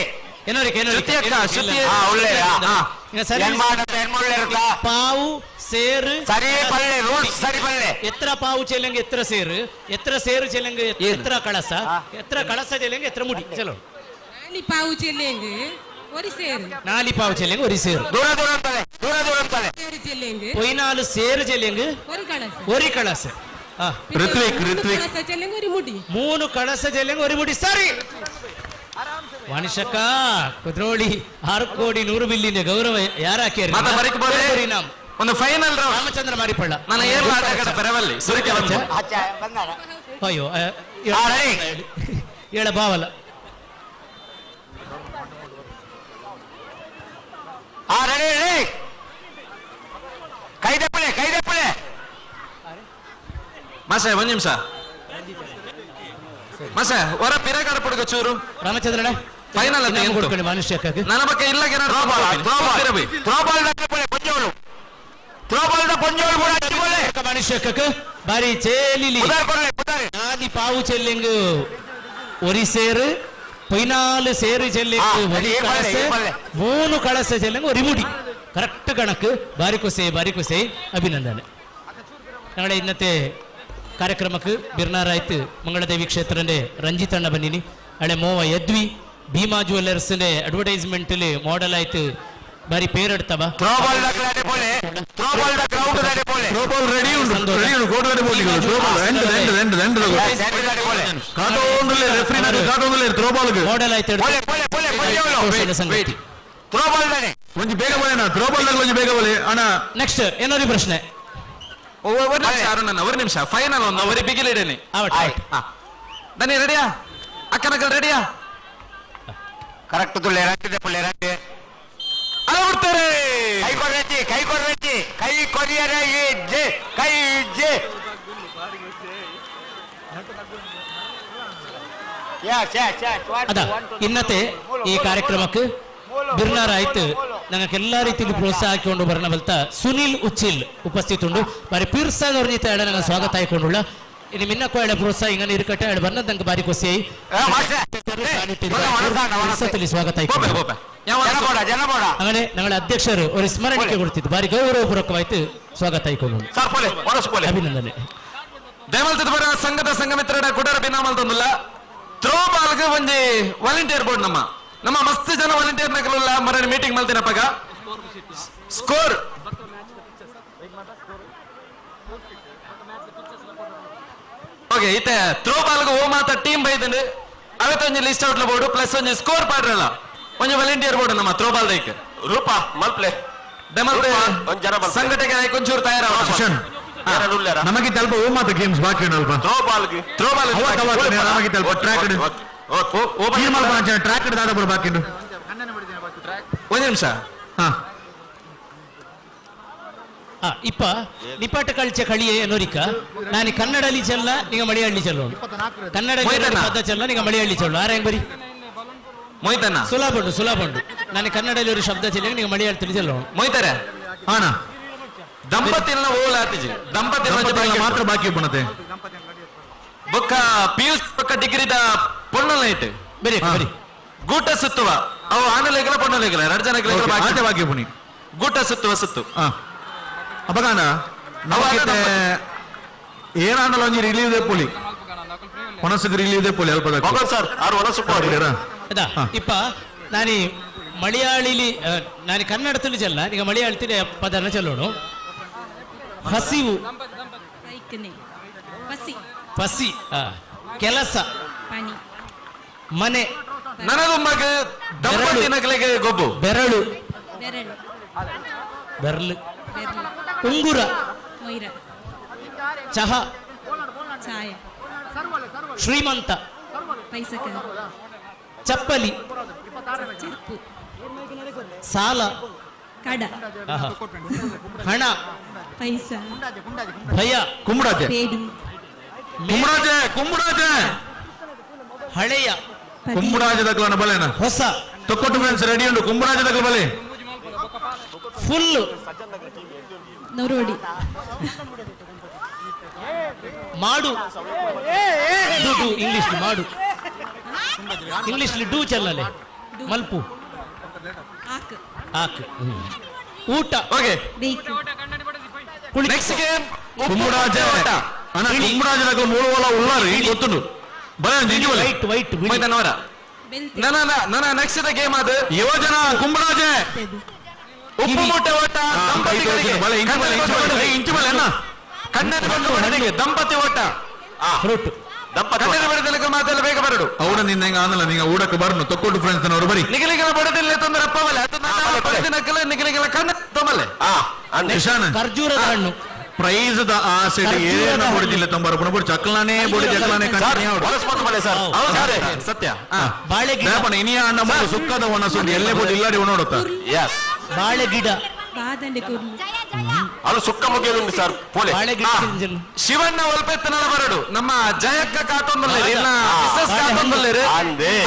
ಪಾವು ಸೇರು ಸರಿ ಪಲ್ಲೆ ರೂಲ್ಸ್ ಸರಿ ಪಲ್ಲೆ ಎತ್ರ ಪಾವು ಚೆಲ್ಲಂಗೆ ಎತ್ರ ಸೇರು ಚೆಲ್ಲಂಗೆ ಎತ್ರ ಕಳಸ ಎತ್ರ ಕಳಸ ಚೆಲ್ಲಂಗೆ ಎತ್ರ ಮುಡಿ ಚಲೋ ಪಾವು ಚೆಲ್ಲೆಂಗೆ ಒರಿ ಸೇರು ನಾಲಿ ಪಾವು ಚೆಲ್ಲಂಗೆ ಒರಿ ಸೇರು ದೂರ ಅಂತಲೆ ಪೊಯ್ನಾಲು ಸೇರು ಚೆಲ್ಲಂಗೆ ಒರಿ ಕಳಸ ಋತ್ವಿಕ್ ಚೆಲ್ಲೆಂಗೆ ಒರಿ ಮುಡಿ 3 ಕಳಸ ಚೆಲ್ಲಂಗೆ ಒರಿ ಮುಡಿ ಸರಿ ವಾಣಿಶಕ ಕುದ್ರೋಳಿ 6 ಕೋಟಿ 100 ಬಿಲ್ಲಿನ ಗೌರವ ಯಾರ ಒಂದು ಫೈನಲ್ ರಾಮಚಂದ್ರ ಮಾರಿಪಳ್ಳ ನನ್ನ ಏನ್ ಮಾತಾಡ ಬರವಲ್ಲಿ ಸುರಿಕೆ ಅಯ್ಯೋ ಹೇಳ ಬಾವಲ್ಲ ಕೈದಪ್ಪಳೆ ಮಾಸೆ ಒಂದ್ ನಿಮಿಷ ಮಾಸೆ ಹೊರ ಪಿರಗಾಡ ಪುಡುಗ ಚೂರು ರಾಮಚಂದ್ರನ ಫೈನಲ್ ಅಂತ ಕೊಡ್ಕೊಂಡು ಮನುಷ್ಯಕ್ಕೆ ನನ್ನ ಬಗ್ಗೆ ಇಲ್ಲ ಮನುಷ್ಯಕ್ಕೆ ಬಾರಿ ಚೇಲಿಲಿ ನಾದಿ ಪಾವು ಚೆಲ್ಲಿಂಗ್ ಒರಿ ಸೇರು 14 ಸೇರು ಚೆಲ್ಲಿಂಗ್ ಒರಿ ಕಳಸೆ 3 ಕಳಸ ಚೆಲ್ಲಿಂಗ್ ಒರಿ ಮುಡಿ ಕರೆಕ್ಟ್ ಕಣಕ್ ಬಾರಿ ಕೊಸೆ ಅಭಿನಂದನೆ ನಾಳೆ ಇನ್ನತೆ ಕಾರ್ಯಕ್ರಮಕ್ಕೆ ಬಿರ್ನಾರಾಯ್ತು ಮಂಗಳದೇವಿ ಕ್ಷೇತ್ರನೇ ರಂಜಿತಣ್ಣ ಬನ್ನಿನಿ ಹಳೆ ಮೋವ ಯದ್ವಿ ಭೀಮಾ ಜ್ಯುವೆಲ್ಲರ್ಸ್ ಅಡ್ವರ್ಟೈಸ್ಮೆಂಟ್ ಮಾಡೆಲ್ ಆಯ್ತು ಬಾರಿ ಪೇರೆಡ್ತವ ಮಾಡೆಲ್ ಆಯ್ತು ಒಂಜಿ ಬೇಗ ಬೋಲೇನಾ ಥ್ರೋಬಾಲ್ ಒಂಜಿ ಬೇಗ ಬೋಲೆ ಅಣ್ಣ ನೆಕ್ಸ್ಟ್ ಏನೋ ಪ್ರಶ್ನೆ ಒಂದು ನಿಮಿಷ ಫೈನಲ್ ಒಂದು ಅವರಿ ಬಿಗಿಲಿಡೇನೆ ದನಿ ರೆಡಿಯಾ ಅಕ್ಕನಕಲ್ ರೆಡಿಯಾ ಕರೆಕ್ಟ್ ತುಳ್ಳೆ ಎರಡ್ಡೆ ಅಲ್ಲ ಬಿಡ್ತಾರೆ ಕೈ ಕೊರಿಯರ ಕೈ ಅದ ಇನ್ನತೆ ಈ ಕಾರ್ಯಕ್ರಮಕ್ಕೆ ಬಿರ್ನಾರ್ ಆಯ್ತು ನನಗೆ ಎಲ್ಲಾ ರೀತಿಯಲ್ಲಿ ಪ್ರೋತ್ಸಾಹ ಹಾಕಿಕೊಂಡು ಬರೋಣ ಬಲ್ತ ಸುನಿಲ್ ಉಚ್ಚಿಲ್ ಉಪಸ್ಥಿತ ಉಂಡು ಬಾರಿ ಪಿರ್ಸಾದವ್ರ ಜೊತೆ ಹೇಳ ನಂಗೆ ಸ್ವಾಗತ ಆಯ್ಕೊಂಡುಳ್ಳ ಇನ್ನು ಮಿನ್ನಕ್ಕೂ ಹೇಳ ಪ್ರೋತ್ಸಾಹ ಹಿಂಗ ಇರುಕಟ್ಟೆ ಹೇಳಿ ಬಂದ ನಂಗೆ ಬಾರಿ ಖುಷಿ ಸ್ವಾಗತ ಆಯ್ಕೊಂಡು അങ്ങനെ ഞങ്ങളെ അധ്യക്ഷർ ഒരു സ്മരണിക്ക് കൊടുത്തിട്ട് ബാരി ഗൗരവപൂർവകമായിട്ട് സ്വാഗതം ആയിക്കൊള്ളു അഭിനന്ദനെ ದಯಮಲ್ತದ ಬರ ಸಂಘದ ಸಂಘಮಿತ್ರರ ಕುಡರ ಬಿನಾಮಲ್ ತಂದಿಲ್ಲ ಥ್ರೋ ಬಾಲ್ಗೆ ಒಂಜಿ ವಾಲಂಟಿಯರ್ ಬೋರ್ಡ್ ನಮ್ಮ ಮಸ್ತ್ ಜನ ವಾಲಂಟಿಯರ್ ನಗಲಿಲ್ಲ ಮರಳಿ ಮೀಟಿಂಗ್ ಮಲ್ತಿನಪ್ಪಾಗ ಸ್ಕೋರ್ ಓಕೆ ಇತ್ತೆ ಥ್ರೋ ಬಾಲ್ಗೆ ಓ ಮಾತ ಟೀಮ್ ಬೈದಂಡು ಅವತ್ತೊಂಜಿ ಲಿಸ್ಟ್ ಔಟ್ಲ ಬೋರ್ಡು ಪ್ಲಸ್ ಒಂಜಿ ಸ್ಕೋರ್ ಪಾಡ್ರಲ್ಲ ಒಂಜಿ ವಾಲಂಟಿಯರ್ ಬೋರ್ಡ್ ನಮ್ಮ ಥ್ರೋ ಬಾಲ್ ದೈಕ್ ರೂಪ ಮಲ್ಪ್ಲೆ ಸಂಘಟನೆ ಒಂಚೂರು ತಯಾರಾಗ ನಮಗೆ ತಲ್ಪ ಓ ಮಾತ ಗೇಮ್ಸ್ ಬಾಕಿ ಉಂಟಲ್ಪ ಥ್ರೋ ಬಾಲ್ ನಮಗೆ ತಲ್ಪ ಟ್ರ್ಯಾಕ್ ಟ್ರ್ಯಾಕ್ ದಾದ ಬಾಕಿ ಉಂಟು ಒಂದು ನಿಮಿಷ ಇಪ್ಪ ನಿಪಾಟ ಕಳ್ಚ ಕಳಿಯೇ ನೋರಿಕ ನಾನು ಕನ್ನಡಲ್ಲಿ ಚೆಲ್ಲ ನಿಗ ಮಲಯಾಳಿ ಚೆಲ್ಲೋಣ ಕನ್ನಡ ಪದ ಚೆಲ್ಲ ನಿಗ ಮಲಯಾಳಿ ಚೆಲ್ಲೋಣ ಆರ ಹೆಂಗ್ ಬರಿ ಮೊಯ್ತನ ಸುಲಭ ಉಂಟು ನಾನು ಕನ್ನಡದಲ್ಲಿ ಒಂದು ಶಬ್ದ ಚೆಲ್ಲ ನಿಗ ಮಲಯಾಳಿ ತಿಳಿ ಚೆಲ್ಲೋಣ ಮೊಯ್ತಾರೆ ಹಾನ ದಂಪತಿನ ಓಲಾತಿಜಿ ದಂಪತಿ ಮಾತ್ರ ಬಾಕಿ ಉಪ್ಪಣತೆ ಬೊಕ್ಕ ಪಿಯುಸ್ ಬೊಕ್ಕ ಡಿಗ್ರಿದ ಪೊಣ್ಣಲೈಟ್ ಬರಿ ಬರಿ ಗೂಟ ಸುತ್ತುವ ಅವು ಆನಲೇಗಲ ಪೊಣ್ಣಲೇಗಲ 2 ಜನ ಬಾಕಿ ಉಪ್ಪಣಿ ಗೂಟ ಸುತ್ತು ಅಪಗಾನ ಏನಾಂಡಲ ಒಂಜಿ ರಿಲೀವ್ ದೆಪ್ಪುಲಿ ಮನಸ್ಸಿಗೆ ರಿಲೀವ್ ದೆಪ್ಪುಲಿ ಅಲ್ಪ ಸರ್ ಆರು ಒನಸು ಇಪ್ಪ ನಾನು ಮಲಯಾಳಿಲಿ ನಾನು ಕನ್ನಡ ತಿಳಿ ಚೆಲ್ಲ ಈಗ ಮಲಯಾಳಿ ತಿಳಿ ಪದನ ಚೆಲ್ಲೋಣ ಹಸಿವು ಪಸಿ ಕೆಲಸ ಮನೆ ನನಗೊಮ್ಮಗೆ ದಂಪತಿನಗಳಿಗೆ ಗೊಬ್ಬು ಬೆರಳು ಉಂಗುರ ಚಹಾ ಶ್ರೀಮಂತ ಚಪ್ಪಲಿ ಸಾಲ ಹಣ ಭಯ ಕುಂಬಳಾಜೆ ಹಳೆಯ ಕುಂಬಳಾಜೆ ದಕ್ಕಲನ ಬಲೆನ ಹೊಸ ತೊಕ್ಕೊಟ್ಟು ಫ್ರೆಂಡ್ಸ್ ರೆಡಿ ಉಂಟು ಕುಂಬಳಾಜೆ ದಕ್ಕಲ ಬಲೆ ಫುಲ್ ನೋಡಿ ಮಾಡು ಇಂಗ್ಲಿಷ್ ಮಾಡು ಇಂಗ್ಲಿಷ್ ಡೂ ಚೆಲ್ಲಲೆ ಮಲ್ಪು ಆಕ್ ಊಟ ಓಕೆ ನೆಕ್ಸ್ಟ್ ಗೇಮ್ ಕುಂಬಳಾಜೆ ಅಣ್ಣ ಕುಂಬಳಾಜೆ ದಕ್ಕಲ ಮೂರು ವಲ ಉಳ್ಳಾರು ಈಗ ಗೊತ್ತುಂಡು ಬಲೆ ನಿಜ ವೈಟ್ ವೈಟ್ ಮೊಯ್ತನವರ ನನ್ನ ನೆಕ್ಸ್ಟ್ ಗೇಮ್ ಅದು ಯುವಜನ ಕುಂಬಳಾಜೆ ಉಪ್ಪು ಮೂಟೆ ಓಟ ದಂಪತಿ ಓಟ ಫ್ರೂಟ್ ಕನ್ನಡ ಬಿಡದಕ್ಕೆ ಮಾತೆಲ್ಲ ಬೇಗ ಬರಡು ಅವಡ ನಿನ್ನ ಹೆಂಗ ಆನಲ್ಲ ನೀಗ ಊಡಕ್ಕೆ ಬರ್ನು ತೊಕ್ಕೊಂಡು ಫ್ರೆಂಡ್ಸ್ ನವರು ಬರಿ ನಿಗಲಿಗಳ ಬಡದಿಲ್ಲ ತೊಂದರೆ ಅಪ್ಪವಲ್ಲ ಅದು ಬಡದಿನಕ್ಕಲ್ಲ ನಿಗಲಿಗಳ ಕಣ್ಣ ತೊಂಬಲೆ ಖರ್ಜೂರದ ಹಣ್ಣು ಪ್ರೈಸ್ ದ ಆಸೆ ಏನು ಬಡಿದಿಲ್ಲ ತೊಂಬರ ಪುನಃ ಚಕ್ಲಾನೇ ಬಡಿ ಚಕ್ಲಾನೇ ಸತ್ಯ ಬಾಳೆಗಿಡ ಇನಿಯ ಅಣ್ಣ ಮಗು ಸುಕ್ಕದ ಒಣಸುಂಡು ಎಲ್ಲೇ ಬಡಿ ಇಲ್ಲಾಡಿ ನೋಡುತ್ತ ಬಾಳೆ ಗಿಡ ಅದು ಸುಕ್ಕ ಮುಗಿಯುದು ಸರ್ ಶಿವಣ್ಣ ಒಲ್ಪೆತ್ತನಲ್ಲ ಬರಡು ನಮ್ಮ ಜಯಕ್ಕ ಕಾತೊಂದಲ್ಲೇ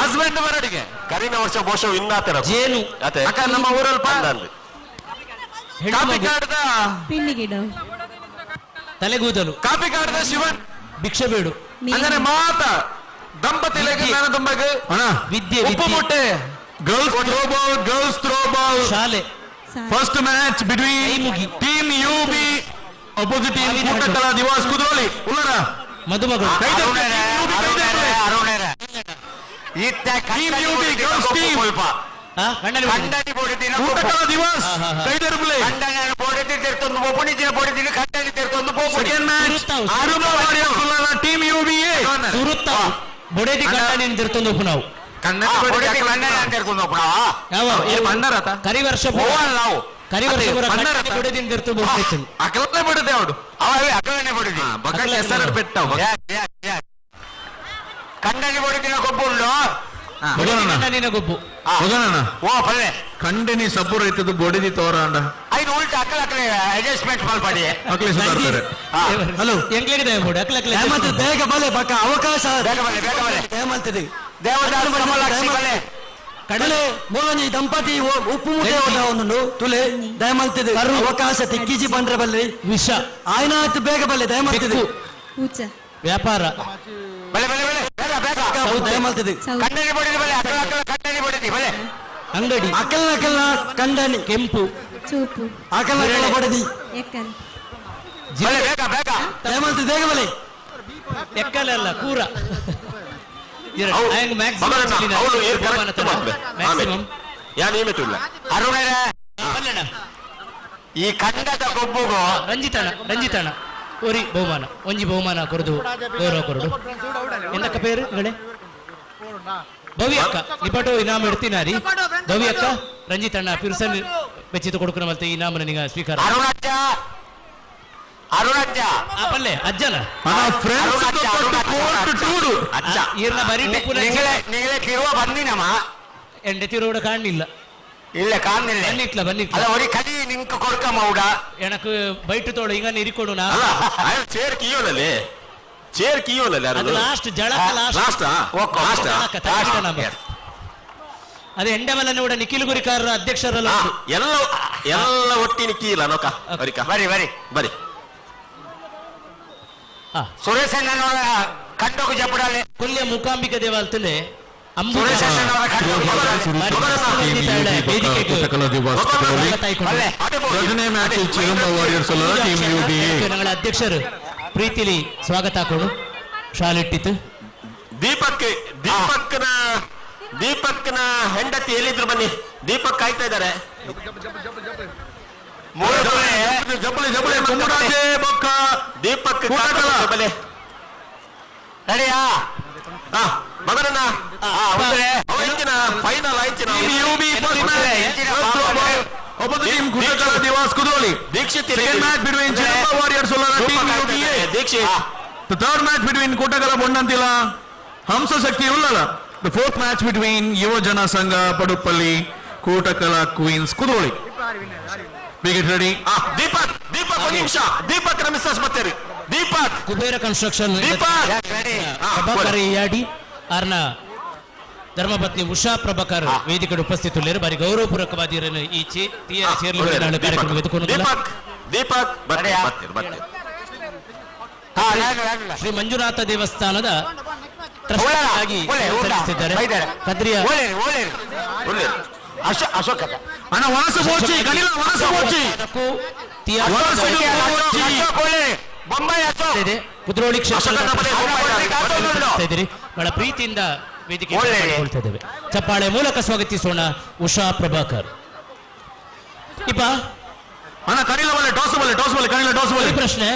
ಹಸ್ಬೆಂಡ್ ಬರಡಿಗೆ ಕರಿನ ವರ್ಷ ಬಹುಶಃ ಇನ್ನಾತರ ಜೇನು ಅಕ್ಕ ನಮ್ಮ ಊರಲ್ಲಿ ಕಾಪಿ ಕಾಡ್ದ ಪಿನ್ನಿಗಿಡ ತಲೆಗೂದಲು ಕಾಪಿ ಕಾಡ್ದ ಶಿವನ್ ಭಿಕ್ಷೆ ಬೇಡು ಅಂದ್ರೆ ಮಾತ ದಂಪತಿ ತುಂಬಗೆ ವಿದ್ಯೆ ಉಪ್ಪು ಮುಟ್ಟೆ ಗರ್ಲ್ಸ್ ಥ್ರೋಬಾಲ್ ಶಾಲೆ first match between team UB opposite team Kootakala divas Kudroli ಉಲ್ಲರ ಮದುಮಗಳು ಕೂಟಕಲ ದಿವಾಸ್ ಕೈದರ್ಬುಲೆ ಟೀಮ್ ಯುಬಿ ಸುರುತ್ತ ಬೊಡೆದಿ ಕಣ್ಣಾಡಿ ತಿರ್ತೊಂದು ನಾವು ಕರಿ ವರ್ಷ ಕರಿ ವರ್ಷ ಬೊಡೆದಿನ ತಿರ್ತು ಅಕಲನೆ ಬಿಡುತ್ತೆ ಅವಡು ಅಕಲನೆ ಬಿಡುದಿ ಹೆಸರು ಬೆಟ್ಟ ಕಣ್ಣಲ್ಲಿ ಬಡಿದಿನ ಗೊಬ್ಬು ಗೊಬ್ಬು ಓ ಪಲ್ಲೆ ಖಂಡನಿ ಸಬ್ಬು ರೈತದ್ದು ಬೊಡಿದಿ ತೋರಾಂಡ ಐದು ಉಲ್ಟ ಅಕ್ಕಲ ಅಡ್ಜಸ್ಟ್ಮೆಂಟ್ ಮಾಡ್ಪಾಡಿ ಅಕ್ಲೆ ಸುಧಾರ್ತಾರೆ ಹಲೋ ಎಂಗ್ಲಿಗೆ ದಯಮಾಡಿ ಅಕ್ಲ ಬೇಗ ಬಲೆ ಪಕ್ಕ ಅವಕಾಶ ಬೇಗ ಬಲೆ ದಯಮಲ್ತದೆ ದೇವದಾಸ ಕಡಲೆ ಮೂಲಂಜಿ ದಂಪತಿ ಉಪ್ಪು ಮುಟ್ಟೆ ಓಟವನ್ನು ತುಲೆ ದಯಮಲ್ತದೆ ಅವಕಾಶ ತಿಕ್ಕಿಜಿ ಬಂದ್ರೆ ಬಲ್ಲೆ ವಿಷ ಆಯ್ನಾಯ್ತು ಬೇಗ ಬಲ್ಲೆ ದಯಮಲ್ತದೆ ವ್ಯಾಪಾರ ಬಲೆ ಬಲೆ ಬಲೆ ಬೇಗ ಬೇಗ ದಯಮಲ್ತದೆ ಕಣ್ಣಲ್ಲಿ ಬಡಿದಿ ಬಲೆ ಅಕ್ಕಲ ಕಣ್ಣಲ್ಲಿ ಬಡಿದಿ ಬಲೆ ಅಂಗಡಿ ಅಕಲ್ನ ಕಂಡನಿ ಕೆಂಪು ಚೂಪು ಅಕಲ್ನ ಬಡದಿ ಎಕ್ಕಲ್ ಬಲೆ ಬೇಗ ಬೇಗ ದಯಮಲ್ತದೆ ಬೇಗ ಬಲೆ ಎಕ್ಕಲಲ್ಲ ಕೂರ ಈ ಖಂಡದ ಗೊಬ್ಬುಗು ರಂಜಿತಣ ಒರಿ ಬಹುಮಾನ ಒಂಜಿ ಬಹುಮಾನ ಕೊರದು ಗೌರವ ಕೊರಡು ಎಂದಕ್ಕ ಪೇರು ಇಗಳೇ ಭವ್ಯಕ್ಕ ನಿಪಟೋ ಇನಾಮ ಎಡ್ತಿನಾರಿ ಭವ್ಯಕ್ಕ ರಂಜಿತಣ್ಣ ಪಿರ್ಸನ್ ಬೆಚ್ಚಿತು ಕೊಡುಕನ ಮತ್ತೆ ಇನಾಮನ ನಿಗ ಸ್ವೀಕಾರ ಅರುಣಜ್ಜ ಪಲ್ಲೆ ಅಜ್ಜನ ಅಜ್ಜ ಈರ್ನ ಬರೀ ನಿങ്ങളെ ತಿರುವ ಬಂದಿನಮ್ಮ ಎಂಡೆ ತಿರುವುಡ ಕಾಣಲಿಲ್ಲ ಇಲ್ಲ ಕಾಣಿಲ್ಲ ಬನ್ನಿಟ್ಲ ಅಲ್ಲ ಒರಿ ಕಡಿ ನಿಂಕ ಕೊಡ್ಕಮ್ಮ ಉಡ ಎನക്ക് ಬೈಟು ತೋಡು ಹಿಂಗ ಇರಿಕೊಡು ನಾ ಚೇರ್ ಕಿಯೋಲಲ್ಲಿ ಚೇರ್ ಕಿಯೋಲಲ್ಲಿ ಅದು ಲಾಸ್ಟ್ ಜಳಕ ಲಾಸ್ಟ್ ಅದು ಎಂಡಮಲ್ಲನ ಕೂಡ ನಿಖಿಲ್ ಗುರಿಕಾರರ ಅಧ್ಯಕ್ಷರಲ್ಲ ಎಲ್ಲ ಒಟ್ಟಿ ನಿಕ್ಕಿಲ್ಲ ನೋಕ ಬರಿ ಬರಿ ಸುರೇಶ್ ಅಣ್ಣನವರ ಕಂಡೋಗು ಜಪಡಾಲೆ ಕೊಲ್ಲಿಯ ಮೂಕಾಂಬಿಕ ದೇವಾಲಯದಲ್ಲಿ ഞങ്ങളെ അധ്യക്ഷർ ಪ್ರೀತಿಲಿ ಸ್ವಾಗತ ಹಾಕೋಣ ಶಾಲಿಟ್ಟಿತ್ತು ದೀಪಕ್ನ ಹೆಂಡತಿ ಎಲ್ಲಿದ್ರು ಬನ್ನಿ ದೀಪಕ್ ಕಾಯ್ತಾ ಇದ್ದಾರೆ ದೀಪಕ್ ರೆಡಿಯಾ ಮಗನನ್ನ ಫೈನಲ್ ಆಯ್ತಿನ Dikshith The third match between Kotakala Bondantila, Hamsa Shakti Ullala. The fourth match between Yuvajana Sangha Padupalli, Kotakala Queens Kudoli. We get ready. Deepak, one ನಿಮಿಷ. Deepak ಮಿಸ್ಸಸ್ ಬರ್ತಾರೆ. Deepak. ಕುಬೇರ ಕನ್ಸ್ಟ್ರಕ್ಷನ್ ಪ್ರಭಾಕರ್ ಯಾಡಿ ಆರ್ನ ಧರ್ಮಪತ್ನಿ ಉಷಾ ಪ್ರಭಾಕರ್ ವೇದಿಕೆ ಉಪಸ್ಥಿತರು ಬಾರಿ ಗೌರವಪೂರ್ವಕವಾದ ಈ ಕಾರ್ಯಕ್ರಮ ದೀಪಕ್ ಶ್ರೀ ಮಂಜುನಾಥ ದೇವಸ್ಥಾನದ ಟ್ರಸ್ಟಿಯಾಗಿ ಸಲ್ಲಿಸಿದ್ದಾರೆ ಕದ್ರಿಯ ಅಶೋಕ ಅಣ್ಣ ವನಸ ಬೋಚಿ ಗಣಿಲ ವನಸ ಬೋಚಿ ಬೊಂಬಾಯಿ ಕುದ್ರೋಳಿ ಕ್ಷೇತ್ರ ಬಹಳ ಪ್ರೀತಿಯಿಂದ ವೇದಿಕೆ ಇದ್ದೇವೆ. ಚಪ್ಪಾಳೆ ಮೂಲಕ ಸ್ವಾಗತಿಸೋಣ ಉಷಾ ಪ್ರಭಾಕರ್. ಇಪ್ಪ ಅಣ್ಣ ಕಣಿಲ ಬಲೆ ಟೋಸ್ ಬಲೆ ಕಣಿಲ ಟೋಸ್ ಬಲೆ ಪ್ರಶ್ನೆ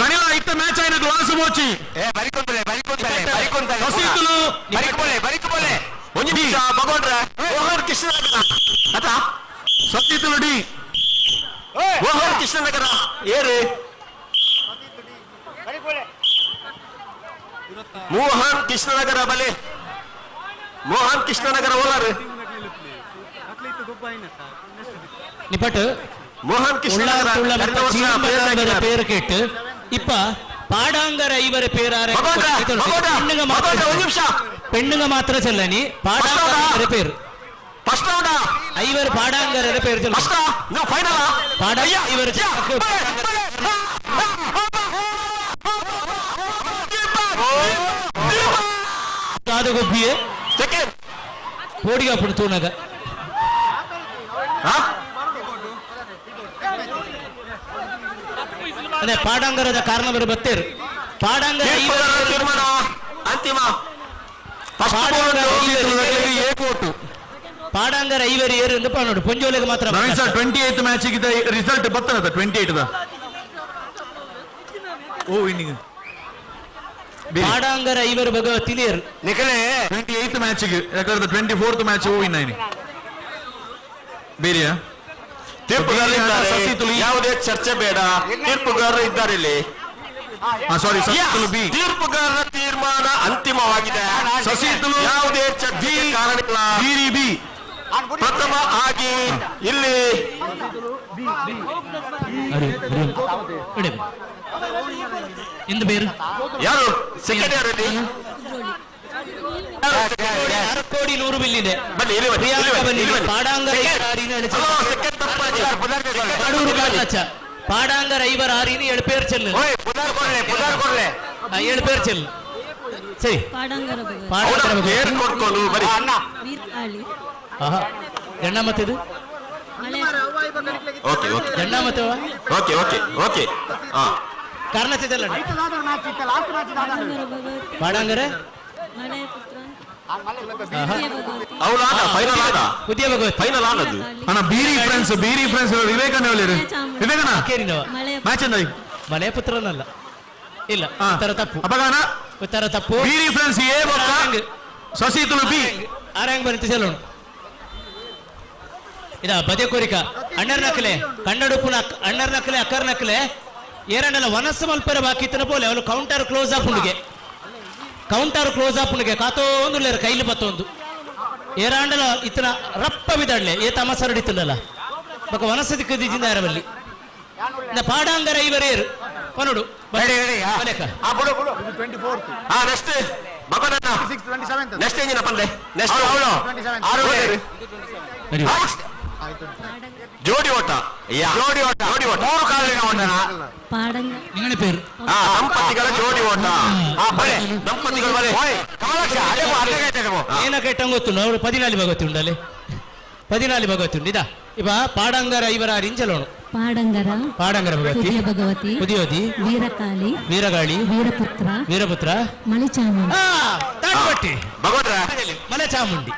ಕಣಿಲ ಇತ್ತ ಮ್ಯಾಚ್ ಆಯ್ನ ವನಸ ಬೋಚಿ ಒಂದು ನಿಮಿಷ ಭಗವಂತರ ಓಹರ್ ಕೃಷ್ಣನಗರ ಅತ ಸತ್ಯತುಲು ಡಿ ಓಹರ್ ಕೃಷ್ಣನಗರ ಏರು ಮೋಹನ್ ಕೃಷ್ಣನಗರ ಬಲೆ ಮೋಹನ್ ಕೃಷ್ಣನಗರ ಓಲಾರು ನಿಪಟ್ ಮೋಹನ್ ಕೃಷ್ಣನಗರ പേര് കേട്ട് ഇപ്പ പാടാങ്കര ഇവരെ പേരാരെ പെണ്ണുങ്ങ മാത്രം ചെല്ലനി പാടാങ്കര പേര് ಐವರು ಪಾಡಾಂಗರ ಪೇರು ಇವರು ಗೊಬ್ಬಿಯೇ ಪೋಡಿಗ ಪುಡ್ತೂನಗ ಅದೇ ಪಾಡಾಂಗರದ ಕಾರಣವರು ಬತ್ತೇರು ಪಾಡಾಂಗರ ತೀರ್ಮಾನ ಅಂತಿಮ ಏಕೋಟು ಪಾಡಾಂಗರ ಐವರು ಏರು ಎಂದು ನೋಡು ಪೊಂಜೋಲೆಗೆ ಮಾತ್ರ 28th ಮ್ಯಾಚ್ ಗೆ ರಿಸಲ್ಟ್ ಬರ್ತದ 28 ಓ ಇನ್ನಿಂಗ್ ಪಾಡಾಂಗರ ಐವರು ಬಗ ತಿಳಿಯರು ನಿಕಲೆ 28th ಮ್ಯಾಚ್ ಗೆ ಯಾಕಂದ್ರೆ 24th ಮ್ಯಾಚ್ ಓ ಇನ್ನ ಬೇರೆಯಾ ತೀರ್ಪುಗಾರರು ಯಾವುದೇ ಚರ್ಚೆ ಬೇಡ ತೀರ್ಪುಗಾರರು ಇದ್ದಾರೆ ಇಲ್ಲಿ ಸಾರಿ ತೀರ್ಪುಗಾರರ ತೀರ್ಮಾನ ಅಂತಿಮವಾಗಿದೆ ಯಾವುದೇ ಚರ್ಚೆ ಕಾರಣವಿಲ್ಲ ಪ್ರಥಮ ಆಗಿ ಇಲ್ಲಿ ಎಂದು ಬೇರು ಯಾರು ಸೆಕ್ರೆಟರಿ ಕೋಡಿ 100 ಬಿಲ್ ಇದೆ ಪಾಡಾಂಗರ ಐವರ ಆರಿನ 7 ಪೇರ್ ಚೆಲ್ಲು 7 ಪೇರ್ ಚೆಲ್ಲು ಸರಿ ಗಂಡ ಮತ್ತಿದು ಗಂಡ ಮತ್ತವ ಕಾರಣತಿದ್ದಲ್ಲ ಮ್ಯಾಚ್ ಇತ್ತಲ್ಲ ಲಾಸ್ಟ್ ಮ್ಯಾಚ್ ಪಾಡಂಗರ ಮಳೆಯ ಪುತ್ರ ಫೈನಲ್ ಆದ ಪುದಿಯ ಭಗವತಿ ಫೈನಲ್ ಆದದ್ದು ಅಣ್ಣ ಬೀರಿ ಫ್ರೆಂಡ್ಸ್ ವಿವೇಕನ ಹೇಳಿರಿ ವಿವೇಕನ ಮ್ಯಾಚ್ ಎಂದ ಮಳೆಯ ಪುತ್ರನಲ್ಲ ಇಲ್ಲ ಉತ್ತರ ತಪ್ಪು ಅಪಗಾನ ಉತ್ತರ ತಪ್ಪು ಬೀರಿ ಫ್ರೆಂಡ್ಸ್ ಎ ಬೊಕ್ಕ ಸಸಿ ತುಳುಪಿ ಆರಂಗ್ ಬಂತು ಚೆಲ್ಲೋಣ ಇದ ಬದೆ ಕೋರಿಕ ಅಣ್ಣರ್ ನಕಲೆ ಕನ್ನಡುಪುನ ಅಣ್ಣರ್ ನಕಲೆ ಅಕ್ಕರ್ ನಕಲೆ ಏರಣ್ಣಲ ವನಸ್ಸು ಮಲ್ಪರ ಬಾಕಿತ್ತನ ಪೋಲೆ ಅವಳು ಕೌಂಟರ್ ಕ್ಲೋಸ್ ಆಪ್ ಉಂಡಿಗೆ ಕಾತೋಂದು ಕೈಲಿ ಬತ್ತೊಂದು ಏರಾಂಡಲ ಇತ್ತನ ರಪ್ಪ ಬಿದಳ್ಳೆ ಏ ತಮಸರಡಿತ್ತಲ್ಲ ಬಕ ವನಸ್ಸು ದಿಕ್ಕದಿಂದ ಯಾರವಲ್ಲಿ ಪಾಡಾಂಗರ ಇವರೇರು ಪನೋಡು ನೆಕ್ಸ್ಟ್ ನೆಕ್ಸ್ಟ್ ಎಂಜಿನ ಪಂದೆ ನೆಕ್ಸ್ಟ್ ಜೋಡಿ ಓಟ ಜೋಡಿ ಓಟ ಜೋಡಿ ಓಟ 3 ಕಾಲಿನ ಓಟನ ಪಾಡಂಗ ನಿಂಗನ ಪೇರು ದಂಪತಿಗಳ ಜೋಡಿ ಓಟ ದಂಪತಿಗಳು ಬಲೆ ಕಮಲಾಕ್ಷ ಏನ ಕೆಟ್ಟಂಗ್ ಗೊತ್ತು ಅವರು 14 ಭಗವತಿ ಉಂಡಲ್ಲಿ 14 ಭಗವತಿ ಉಂಡು ಇದ ಇವ ಪಾಡಂಗರ ಇವರ ರಿಂಜಲೋಣು ಪಾಡಂಗರ ಭಗವತಿ ಉದಿಯೋದಿ ವೀರಗಾಳಿ ವೀರಪುತ್ರ ತಾಟ್ಪಟ್ಟಿ ಮಲೆ ಚಾಮುಂಡಿ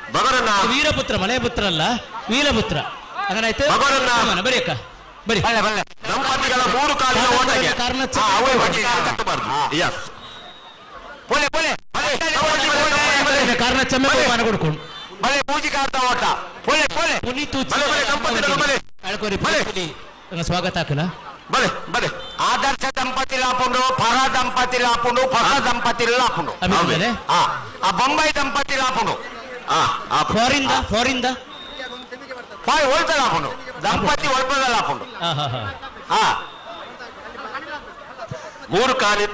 ವೀರಪುತ್ರ ಮಲೆಯ ಪುತ್ರ ಅಲ್ಲ ವೀರಪುತ್ರ ಹಾಗಾಯ್ತು ಬರೀಕ ಬರಿ ದಂಪತಿಗಳ 3 ಕಾಲಿನ ಓಟಕ್ಕೆ ಕಾರಣ ಕಾರಣ ಚಮ್ಮೆ ಬಹುಮಾನ ಕೊಡ್ಕೊಂಡು ಬಲೆ ಪೂಜಿ ಕಾಡ್ತ ಓಟ ಪೊಲೆ ಪೊಲೆ ಪುನೀತು ಸ್ವಾಗತ ಹಾಕನ ಬಲೆ ಬಲೆ ಆದರ್ಶ ದಂಪತಿ ಲಾಪುಂಡು ಪರ ದಂಪತಿ ಲಾಪುಂಡು ಹೊಸ ದಂಪತಿ ಲಾಪುಂಡು ಆ ಬೊಂಬೈ ದಂಪತಿ ಲಾಪುಂಡು ಫಾರಿಂದ ಒಳ್ತ ಲಾಪುಂಡು ದಂಪತಿ ಒಳ್ಪದ ಲಾಪುಂಡು 3 ಕಾಲಿ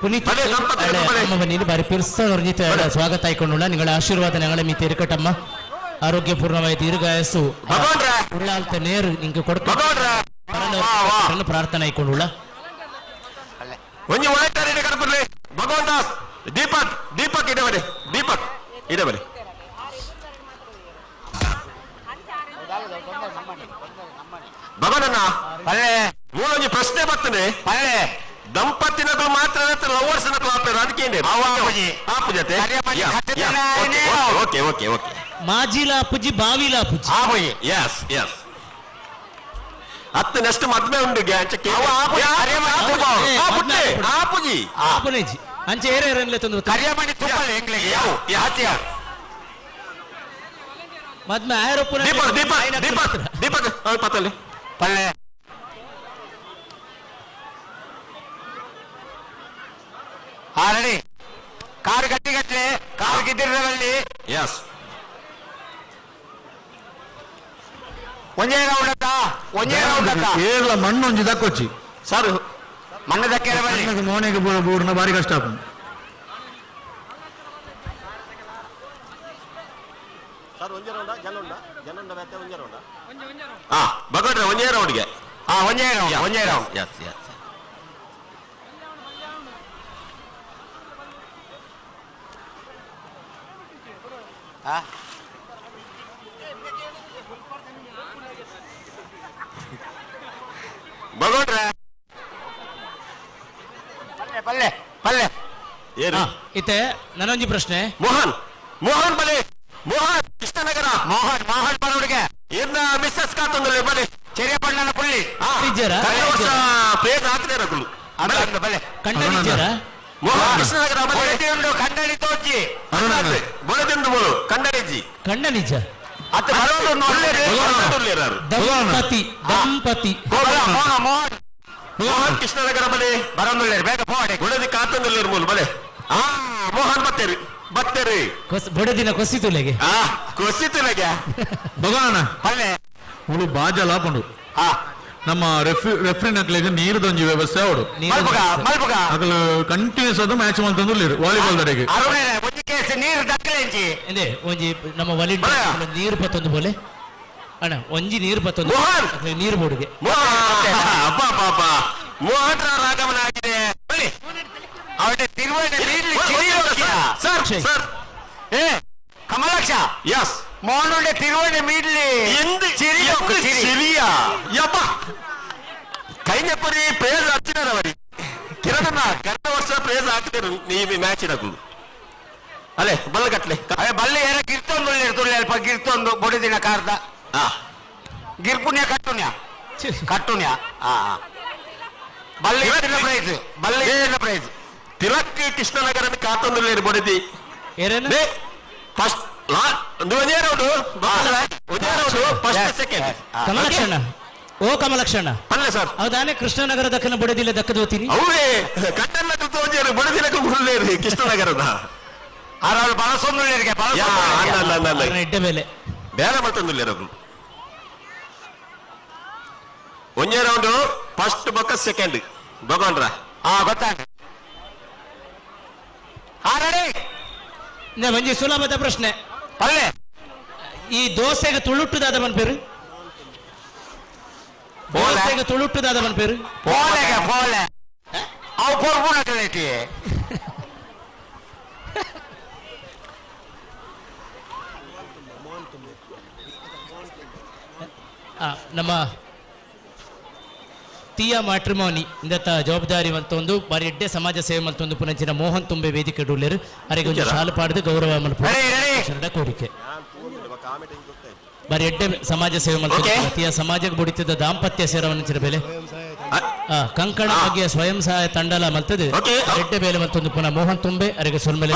ಪುನೀತ್ ನೀನು ಬಾರಿ ಪಿರ್ಸೋರ್ಜಿತ ಸ್ವಾಗತ ಆಯ್ಕೊಂಡುಳ್ಳ ನಿಗಳ ಆಶೀರ್ವಾದ ഞങ്ങളെ ಮೀ ತಿರುಕಟ್ಟಮ್ಮ ಆರೋಗ್ಯಪೂರ್ಣವಾದ ದೀರ್ಘಾಯಸ್ಸು ಉಳ್ಳಾಲ್ತ ನೇರು ನಿಂಗೆ ಕೊಡ್ಕೊಂಡು ಪ್ರಾರ್ಥನೆ ಆಯ್ಕೊಂಡುಳ್ಳ ಒಂಜಿ ಒಳತಾರೆ ಕಡಪಲ್ಲಿ ಭಗವಂತ ದೀಪಕ್ ಇಡಬರಿ ಭಗವನ್ನ ಮೂಲೊಂಜಿ ಪ್ರಶ್ನೆ ಬರ್ತದೆ ದಂಪತಿನಗಳು ಮಾತ್ರ ಲವರ್ಸ್ ನಕಲು ಅದಕ್ಕೆ ಓಕೆ ಓಕೆ ಓಕೆ ಮಾಜಿಲಾ ಪುಜಿ ಬಾವಿಲಾ ಪುಜಿ ಎಸ್ ಎಸ್ ಹತ್ತು ನೆಕ್ಸ್ಟ್ ಮದ್ವೆ ಉಂಡು ಆಪುನೇಜಿ ಅಂಚೆ ಏರೇರನ್ಲೆ ತಂದು ಕರಿಯಮಣಿ ತುಪ್ಪಲೆ ಮದ್ಮೆ ಆರೋಪುನ ದೀಪಕ್ ಪತ್ತಲ್ಲಿ ಪಲ್ಲೆ ಆಲ್ರೆಡಿ ಕಾರು ಗಟ್ಟಿಗಟ್ಟಲೆ ಕಾರು ಗಿದ್ದಿರಲ್ಲಿ ಎಸ್ ಒಂಜೇ ರೌಂಡ್ ಏಳ ಮಣ್ಣು ಒಂಜಿ ದಕ್ಕೊಚ್ಚಿ ಸರ್ ಮಣ್ಣು ದಕ್ಕೆ ಮೋನೆಗೆ ಬೂರ್ನ ಬಾರಿ ಕಷ್ಟ ಆಪುಂಡು ಭಗವಂತ ಒಂಜೇ ರೌಂಡ್ಗೆ ಒಂಜೇ ರೌಂಡ್ ಎಸ್ ಎಸ್ ಭಗವಂತ ಪಲ್ಲೆ ಪಲ್ಲೆ ಏನು ಇತ್ತೆ ನನ್ನೊಂಜಿ ಪ್ರಶ್ನೆ ಮೋಹನ್ ಬಲೆ ಮೋಹನ್ ಕೃಷ್ಣನಗರ ಮೋಹನ್ ಬರೋಡಿಗೆ ಇನ್ನ ಮಿಸ್ಸಸ್ ಕಾತಂದ್ರೆ ಬಲೆ ಚೆರಿಯ ಬಣ್ಣನ ಪುಳ್ಳಿ ಪ್ಲೇಟ್ ಹಾಕಿದೆ ರಗುಲು ಬಲೆ ಮೋಹನ್ ಕೃಷ್ಣನಗರ ಉಂಡು ಕನ್ನಡಿ ತೋಚಿ ಬೊಳದಿಂದು ಬೋಳು ಕನ್ನಡಿಜಿ ಕಂಡ ನಿಜ ಅತ್ತ ಬರೋದು ದಂಪತಿ ಮೋಹನ್ ಕೃಷ್ಣನಗರ ಬಲೆ ಬರೋದು ಬೇಗ ಪೋಡೆ ಬುಡದಿ ಕಾತಂದಲ್ಲಿ ಬೋಲು ಬಲೆ ಮೋಹನ್ ಬತ್ತೇರಿ ಬುಡದಿನ ಕೊಸಿತುಲೆಗೆ ಕೊಸಿತುಲೆಗೆ ಭಗವಾನ ಪಲ್ಲೆ ಉಳು ಬಾಜಲ ಪಂಡು ನಮ್ಮ ರೆಫ್ರಿ ನಕ್ಲೆಗೆ ನೀರುದೊಂಜಿ ವ್ಯವಸ್ಥೆ ಅವಡು ಅಕಲು ಕಂಟಿನ್ಯೂಸ್ ಅದು ಮ್ಯಾಚ್ ಮಲ್ತಂದು ವಾಲಿಬಾಲ್ ದಡೆಗೆ ನೀರು ದಕ್ಕಲೆಂಚಿ ಎಂದೇ ಒಂಜಿ ನಮ್ಮ ವಲಿ ನೀರು ಪತ್ತೊಂದು ಬೋಲೆ ಅಣ್ಣ ಒಂಜಿ ನೀರು ಪತ್ತೊಂದು ನೀರು ಬೋಡುಗೆ ಮೋಹನ್ ರಾಗಮನ ಆಗಿದೆ ಅವಡೆ ತಿರುವಣೆ ಸರ್ ಕಮಲಾಕ್ಷ ಎಸ್ മോനുടെ തിരുവോണ വീട്ടില് എന്ത് ശരിയാ കഴിഞ്ഞപ്പൊരു പേര് അച്ഛനാണ് വരി ಕಿರಣಣ್ಣ ಕಳೆದ ವರ್ಷ ಪ್ಲೇಸ್ ಹಾಕ್ತಿರು ನೀವು ಮ್ಯಾಚ್ ಇಡಕು ಅಲ್ಲೇ ಬಲ್ಲ ಕಟ್ಲೆ ಬಲ್ಲೆ ಏನ ಗಿರ್ತೊಂದು ತುಳ್ಳಿ ಅಲ್ಪ ಗಿರ್ತೊಂದು ಬೊಡಿದಿನ ಕಾರ್ದ ಗಿರ್ಪುಣ್ಯ ಕಟ್ಟುಣ್ಯ ಕಟ್ಟುಣ್ಯ ಬಲ್ಲೆ ಪ್ರೈಸ್ ಬಲ್ಲೆ ಪ್ರೈಸ್ ತಿಲಕ್ ಕೃಷ್ಣನಗರ ಕಾತೊಂದು ಬೊಡಿದಿ ಫಸ್ಟ್ ಒಂದೇ ರೌಂಡು ಫಸ್ಟ್ ಸೆಕೆಂಡ್ ಕಮಲಕ್ಷಣ ಓ ಕಮಲಕ್ಷಣ ಅಲ್ಲ ಸರ್ ಹೌದಾನೆ ಕೃಷ್ಣನಗರ ದಕ್ಕನ ಬಡದಿಲ್ಲ ದಕ್ಕದೋತೀನಿ ಅವೇ ಕಟ್ಟನ್ನ ತೋಜೇರು ಬಡದಿಲಕ್ಕೆ ಹುಲ್ಲೇರಿ ಕೃಷ್ಣನಗರದ ಆರಾಳು ಬಳಸೊಂದುಳ್ಳೇರಿಗೆ ಎಡ್ಡೆ ಮೇಲೆ ಬೇರೆ ಮತ್ತೊಂದುಳ್ಳೇರು ಒಂದೇ ರೌಂಡು ಫಸ್ಟ್ ಬೊಕ್ಕ ಸೆಕೆಂಡ್ ಭಗವಾನ್ರ ಗೊತ್ತಾಗ ಒಂಜಿ ಸುಲಭದ ಪ್ರಶ್ನೆ ಅಲ್ಲೇ ಈ ದೋಸೆಗೆ ತುಳುಟ್ಟುದಾದ ಮನ್ ಪೇರು ದೋಸೆಗೆ ತುಳುಟ್ಟುದಾದ ಮನ್ ಪೇರು ಪೋಲೆಗೆ ಪೋಲೆ ಅವು ಪೊರ್ಪುಣಕಲೇಟಿ ನಮ್ಮ ತೀಯ ಮ್ಯಾಟ್ರಿಮೋನಿ ಇಂದತ್ತ ಜವಾಬ್ದಾರಿ ಮಲ್ತೊಂದು ಬಾರಿ ಎಡ್ಡೆ ಸಮಾಜ ಸೇವೆ ಮಲ್ತೊಂದು ಪುನಂಚಿನ ಮೋಹನ್ ತುಂಬೆ ವೇದಿಕೆ ಡೂಲೇರು ಅರೆಗೆ ಒಂದು ಶಾಲು ಪಾಡದು ಗೌರವ ಮಲ್ಪಡ ಕೋರಿಕೆ ಬಾರಿ ಎಡ್ಡೆ ಸಮಾಜ ಸೇವೆ ಮಲ್ತೊಂದು ತೀಯ ಸಮಾಜಕ್ಕೆ ಬುಡಿತಿದ್ದ ದಾಂಪತ್ಯ ಸೇರವನ್ನಿನ ಬೆಲೆ ಕಂಕಣ ಬಗ್ಗೆ ಸ್ವಯಂ ಸಹಾಯ ತಂಡಲ ಮಲ್ತದು ಎಡ್ಡೆ ಬೇಲೆ ಮಲ್ತೊಂದು ಪುನಃ ಮೋಹನ್ ತುಂಬೆ ಅರೆಗೆ ಸೊಲ್ಮೆಲೆ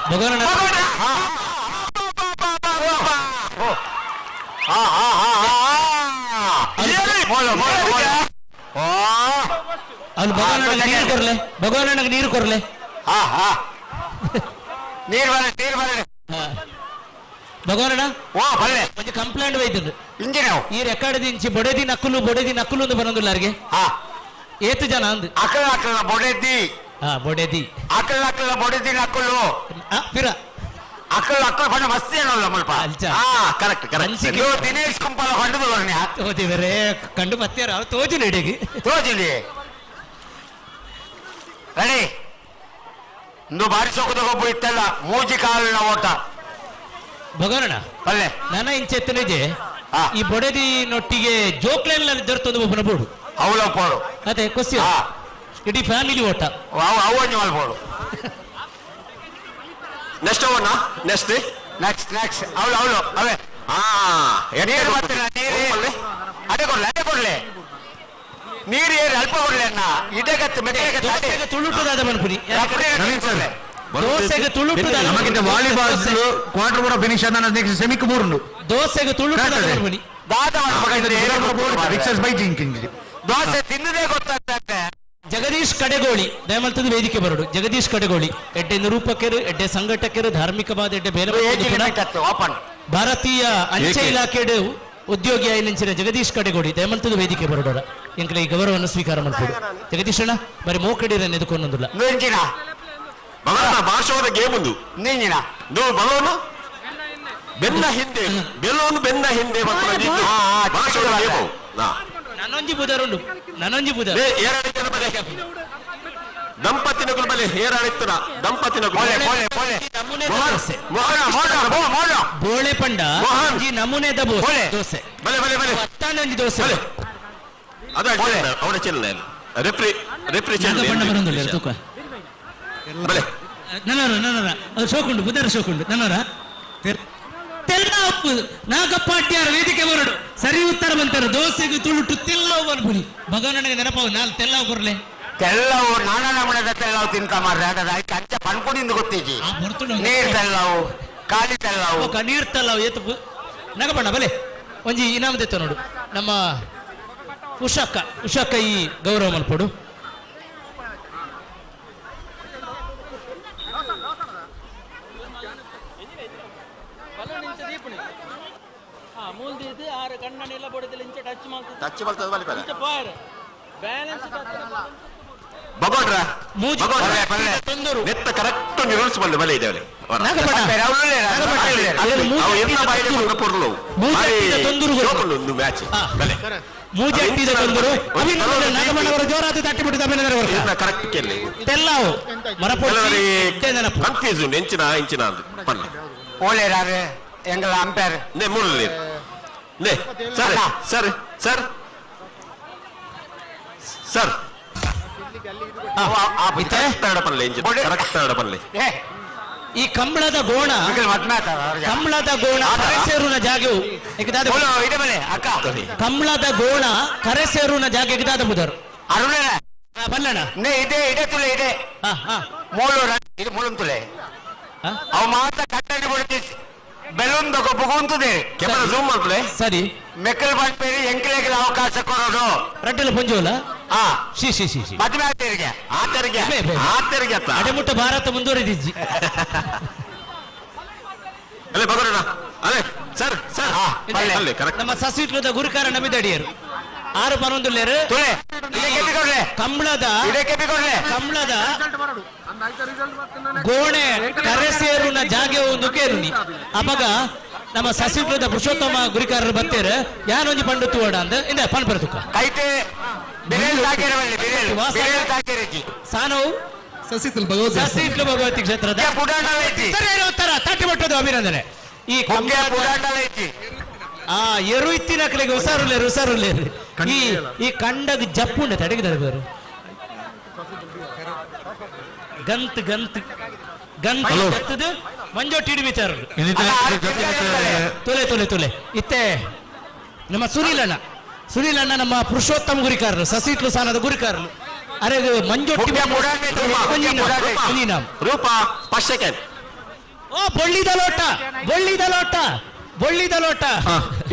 ಭಗವಾನ ಅವ್ನು ಭಗವಾನ ನೀರು ಕೊರ್ಲೆ ಭಗವಾನ ನೀರು ಕೊರ್ಲೆ ನೀರು ಬರ ನೀರು ಬರ ಭಗವಾನ ಓ ಬಲ್ಲೆ ಒಂದು ಕಂಪ್ಲೇಂಟ್ ವೈದ್ಯರು ಇಂಜಿನ ಈ ರೆಕಾರ್ಡ್ ದಿಂಚಿ ಬೊಡೆದಿ ನಕ್ಕಲು ಅಂತ ಬರೋದಿಲ್ಲ ಅವ್ರಿಗೆ ಏತು ಜನ ಅಂದು ಅಕಲ ಅಕಲ ಬೊಡೆದಿ ಬೊಡೆದಿ ಅಕಲ ಅಕಲ ಬೊಡೆದಿ ನಕ್ಕಲು ಪಿರ ಅಕಲ್ ಅಕ್ಕಲ್ ಬಣ್ಣ ಮಸ್ತಿ ಏನಲ್ಲ ಮಲ್ಪ ಕರೆಕ್ಟ್ ಕರೆಕ್ಟ್ ದಿನೇಶ್ ಕುಂಪಾಲ ಕಂಡು ತೋಜಿವರೇ ಕಂಡು ಬತ್ತಾರ ಅವ್ರು ತೋಜಿ ನಡಿಗೆ ತೋಜಿಲಿ ರೆಡಿ ಇಂದು ಬಾರಿ ಸೊಕ್ಕದ ಒಬ್ಬ ಇತ್ತಲ್ಲ ಮೂಜಿ ಕಾಲಿನ ಓಟ ಭಗವಾನ ಅಲ್ಲೇ ನನ್ನ ಇಂಚೆತ್ತನಿದೆ ಈ ಬೊಡೆದಿ ನೊಟ್ಟಿಗೆ ಜೋಕ್ಲೆಲ್ಲ ದೊರೆತೊಂದು ಒಬ್ಬನ ಬೋಡು ಅವಳ ಪೋಡು ಅದೇ ಕೊಸ್ತಿ ಇಡೀ ಫ್ಯಾಮಿಲಿ ಓಟ ಅವಣ್ಣು ಮಲ್ಪೋಡು ನೆಕ್ಸ್ಟ್ ಅವಣ್ಣ ನೆಕ್ಸ್ಟ್ ನೆಕ್ಸ್ಟ್ ಅವಳು ಅವೇ ನೀರು ಬರ್ತೀನಿ ನೀರು ಅದೇ ಕೊಡ್ಲೆ ನೀರು ಏರಿ ಅಲ್ಪ ಕೊಡ್ಲೆ ಅಣ್ಣ ಇದೆಗತ್ತು ಮೆಟ್ಟೆಗೆ ತುಳುಟುದಾದ ಮನ್ಪುರಿ ದೋಸೆಗೆ ತುಳುಟುದಾದ ನಮಗಿಂತ ವಾಲಿಬಾಲ್ ಕ್ವಾರ್ಟರ್ ಕೂಡ ಫಿನಿಶ್ ಆದ ನೆಕ್ಸ್ಟ್ ಸೆಮಿಕ್ ಮೂರು ದೋಸೆಗೆ ತುಳುಟುದಾದ ಮನ್ಪುರಿ ದೋಸೆ ತಿನ್ನದೇ ಗೊತ್ತಾಗ್ತದೆ ಜಗದೀಶ್ ಕಡೆಗೋಳಿ ದಯಮಲ್ತದ ವೇದಿಕೆ ಬರಡು ಜಗದೀಶ್ ಕಡೆಗೋಳಿ ಎಡ್ಡೆ ನಿರೂಪಕರು ಎಡ್ಡೆ ಸಂಘಟಕರು ಧಾರ್ಮಿಕವಾದ ಎಡ್ಡೆ ಬೇರೆ ಭಾರತೀಯ ಅಂಚೆ ಇಲಾಖೆ ಉದ್ಯೋಗಿ ಆಯ್ಲಿಂಚಿನ ಜಗದೀಶ್ ಕಡೆಗೋಳಿ ದಯಮಲ್ತದ ವೇದಿಕೆ ಬರಡೋರ ಎಂಕಲ ಈ ಗೌರವವನ್ನು ಸ್ವೀಕಾರ ಮಾಡ್ಬೋದು ಜಗದೀಶ್ ಅಣ್ಣ ಬರೀ ಮೋಕಡಿರನ್ನು ಎದುಕೊಂಡೊಂದಿಲ್ಲ ಭಾಷಾದ ಗೇಮ್ ಒಂದು ನೀಂಜಿನ ಬಲೋನು ಬೆನ್ನ ಹಿಂದೆ ಬೆಲೋನು ಬೆನ್ನ ಹಿಂದೆ ಭಾಷಾದ ಗೇಮು ನನ್ನೊಂಜಿ ಬುಧರುಂಡು ನನ್ನೊಂಜಿ ಬುಧ ದಂಪತಿನ ಗುಲ್ಬಲೆ ಹೇರಾಣಿತ್ತರ ದಂಪತಿನ ಬೋಳೆ ಪಂಡ ಈ ನಮೂನೆ ದೋಸೆ ಬಲೆ ಬಲೆ ಬಲೆ ಹತ್ತಾನೊಂಜಿ ದೋಸೆ ಅದ ಅವನ ಚೆಲ್ಲ ರೆಫ್ರಿ ರೆಫ್ರಿ ಚೆಲ್ಲ ತೂಕ ನನ್ನರ ಅದು ಶೋಕುಂಡು ಬುಧರ ಶೋಕುಂಡು ನನ್ನರ ತೆಲ್ಲ ಉಪ್ಪು ನಾಗಪ್ಪಾಟ್ಯಾರ ವೇದಿಕೆ ಬರಡು ಸರಿ ಉತ್ತರ ಬಂತಾರೆ ದೋಸೆಗೆ ತುಳುಟು ತೆಲ್ಲವು ಬರ್ಬಿಡಿ ಭಗವಾನನಿಗೆ ನೆನಪವು ನಾಲ್ ತೆಲ್ಲವು ಕೊರ್ಲೆ ತೆಲ್ಲವು ನಾನಾ ನಮೂನೆದ ತೆಲ್ಲವು ತಿಂತ ಮಾರ್ರೆ ಅದಕ್ಕೆ ಅಂಚ ಪನ್ಪುನಿಂದ ಗೊತ್ತೀಜಿ ನೀರ್ ತೆಲ್ಲವು ಖಾಲಿ ತೆಲ್ಲವು ನೀರ್ ತೆಲ್ಲವು ಏತು ನಗಬಣ್ಣ ಬಲೆ ಒಂಜಿ ಇನಾಮ ತೆತ್ತ ನೋಡು ನಮ್ಮ ಉಷಕ್ಕ ಈ ಗೌರವ ಮಲ್ಪಡು ಭಗವಾನ್ರ ನೆತ್ತ ಕರೆಕ್ಟ್ ರೂಲ್ಸ್ ಬಂದು ಬಲೆ ಇದೆ ಜೋರಾದ ತಟ್ಟಿಬಿಟ್ಟು ಕರೆಕ್ಟ್ ಕೇಳಿ ತೆಲ್ಲಾವು ಕನ್ಫ್ಯೂಸ್ ಎಂಚಿನ ಇಂಚಿನ ಪಲ್ಲೆ ಓಲೇರಾರು ಎಂಗಳ ಅಂಪೇರ್ ನೇ ಮೂರಲ್ಲಿ ನೇ ಸರ್ ಸರ್ ಸರ್ ಸರ್ ಈ ಕಂಬಳದ ಗೋಣ ಕರೆಸೇರುನ ಜಾಗವು ಕಂಬಳದ ಗೋಣ ಕರೆಸೇರುನ ಜಾಗ ಎಗದಾದ ಮುದರು ಬಲ್ಲಣ ಇದೆ ಇದೆ ತುಲೆ ಇದೆ ಇದು ಮೂಳು ತುಲೆ ಅವು ಮಾತ್ರ ಕಟ್ಟಡಿ ಬಿಡ್ತಿ ಬೆಲೂನ್ ತಗೋಬಹುದು ಕ್ಯಾಮರಾ ಜೂಮ್ ಮಾಡ್ತಲೆ ಸರಿ ಮೆಕ್ಕಲ್ ಬಂದ್ಮೇಲೆ ಎಂಕ್ಲೆಗೆ ಅವಕಾಶ ಕೊಡೋದು ರಡ್ಡಲ ಪಂಜೋಲ ಶಿ ಶಿ ಶಿ ಶಿ ಮದುವೆ ಆತರಿಗೆ ಆತರಿಗೆ ಅಡೆಮುಟ್ಟ ಭಾರತ ಮುಂದುವರೆದಿಜ್ಜಿ ಅಲ್ಲೇ ಬಗೋಣ ಅಲ್ಲೇ ಸರ್ ಸರ್ ಅಲ್ಲೇ ಕರೆಕ್ಟ್ ನಮ್ಮ ಸಸ್ವಿಟ್ಲದ ಗುರುಕಾರ ನಮಿದಡಿಯರು 6-11 ಕಂಬಳದ ಗೋಣೆ ಕರೆಸೇರುನ ಜಾಗೆ ಒಂದು ಕೇರುನಿ ಅವಾಗ ನಮ್ಮ ಸಸ್ವಿಟ್ಲದ ಪುರುಷೋತ್ತಮ ಗುರಿಕಾರರು ಬರ್ತೇರು ಯಾನೊಂಜಿ ಪಂಡು ತೂವಡ ಅಂತ ಇಂದ ಪನ್ ಬರ್ತುಕ ಸಾನವು ಸಸ್ವಿಟ್ಲು ಭಗವತಿ ಕ್ಷೇತ್ರದ ತಟ್ಟಿ ಮಟ್ಟದ ಅಭಿನಂದನೆ ಈ ಎರು ಇತ್ತಿನ ಕಲೆಗೆ ಹುಸಾರುಲೇರು ಈ ಕಂಡದ ಜಪ್ಪುಂಡೆ ತಡಗಿದ್ದಾರೆ ಬೇರು ಗಂತ್ ಗಂತ್ ಗಂತ್ ಗತ್ತದು ಮಂಜೊಟ್ಟಿ ಹಿಡಿಬಿಚಾರರು ತೊಲೆ ಇತ್ತೆ ನಮ್ಮ ಸುನೀಲಣ್ಣ ನಮ್ಮ ಪುರುಷೋತ್ತಮ ಗುರಿಕಾರರು ಸಸಿಟ್ಲು ಸಾನದ ಗುರಿಕಾರರು ಅರೆ ಮಂಜೊಟ್ಟಿ ರೂಪ ಪಶ್ಚಕನ್ ಓ ಬೊಳ್ಳಿದ ಲೋಟ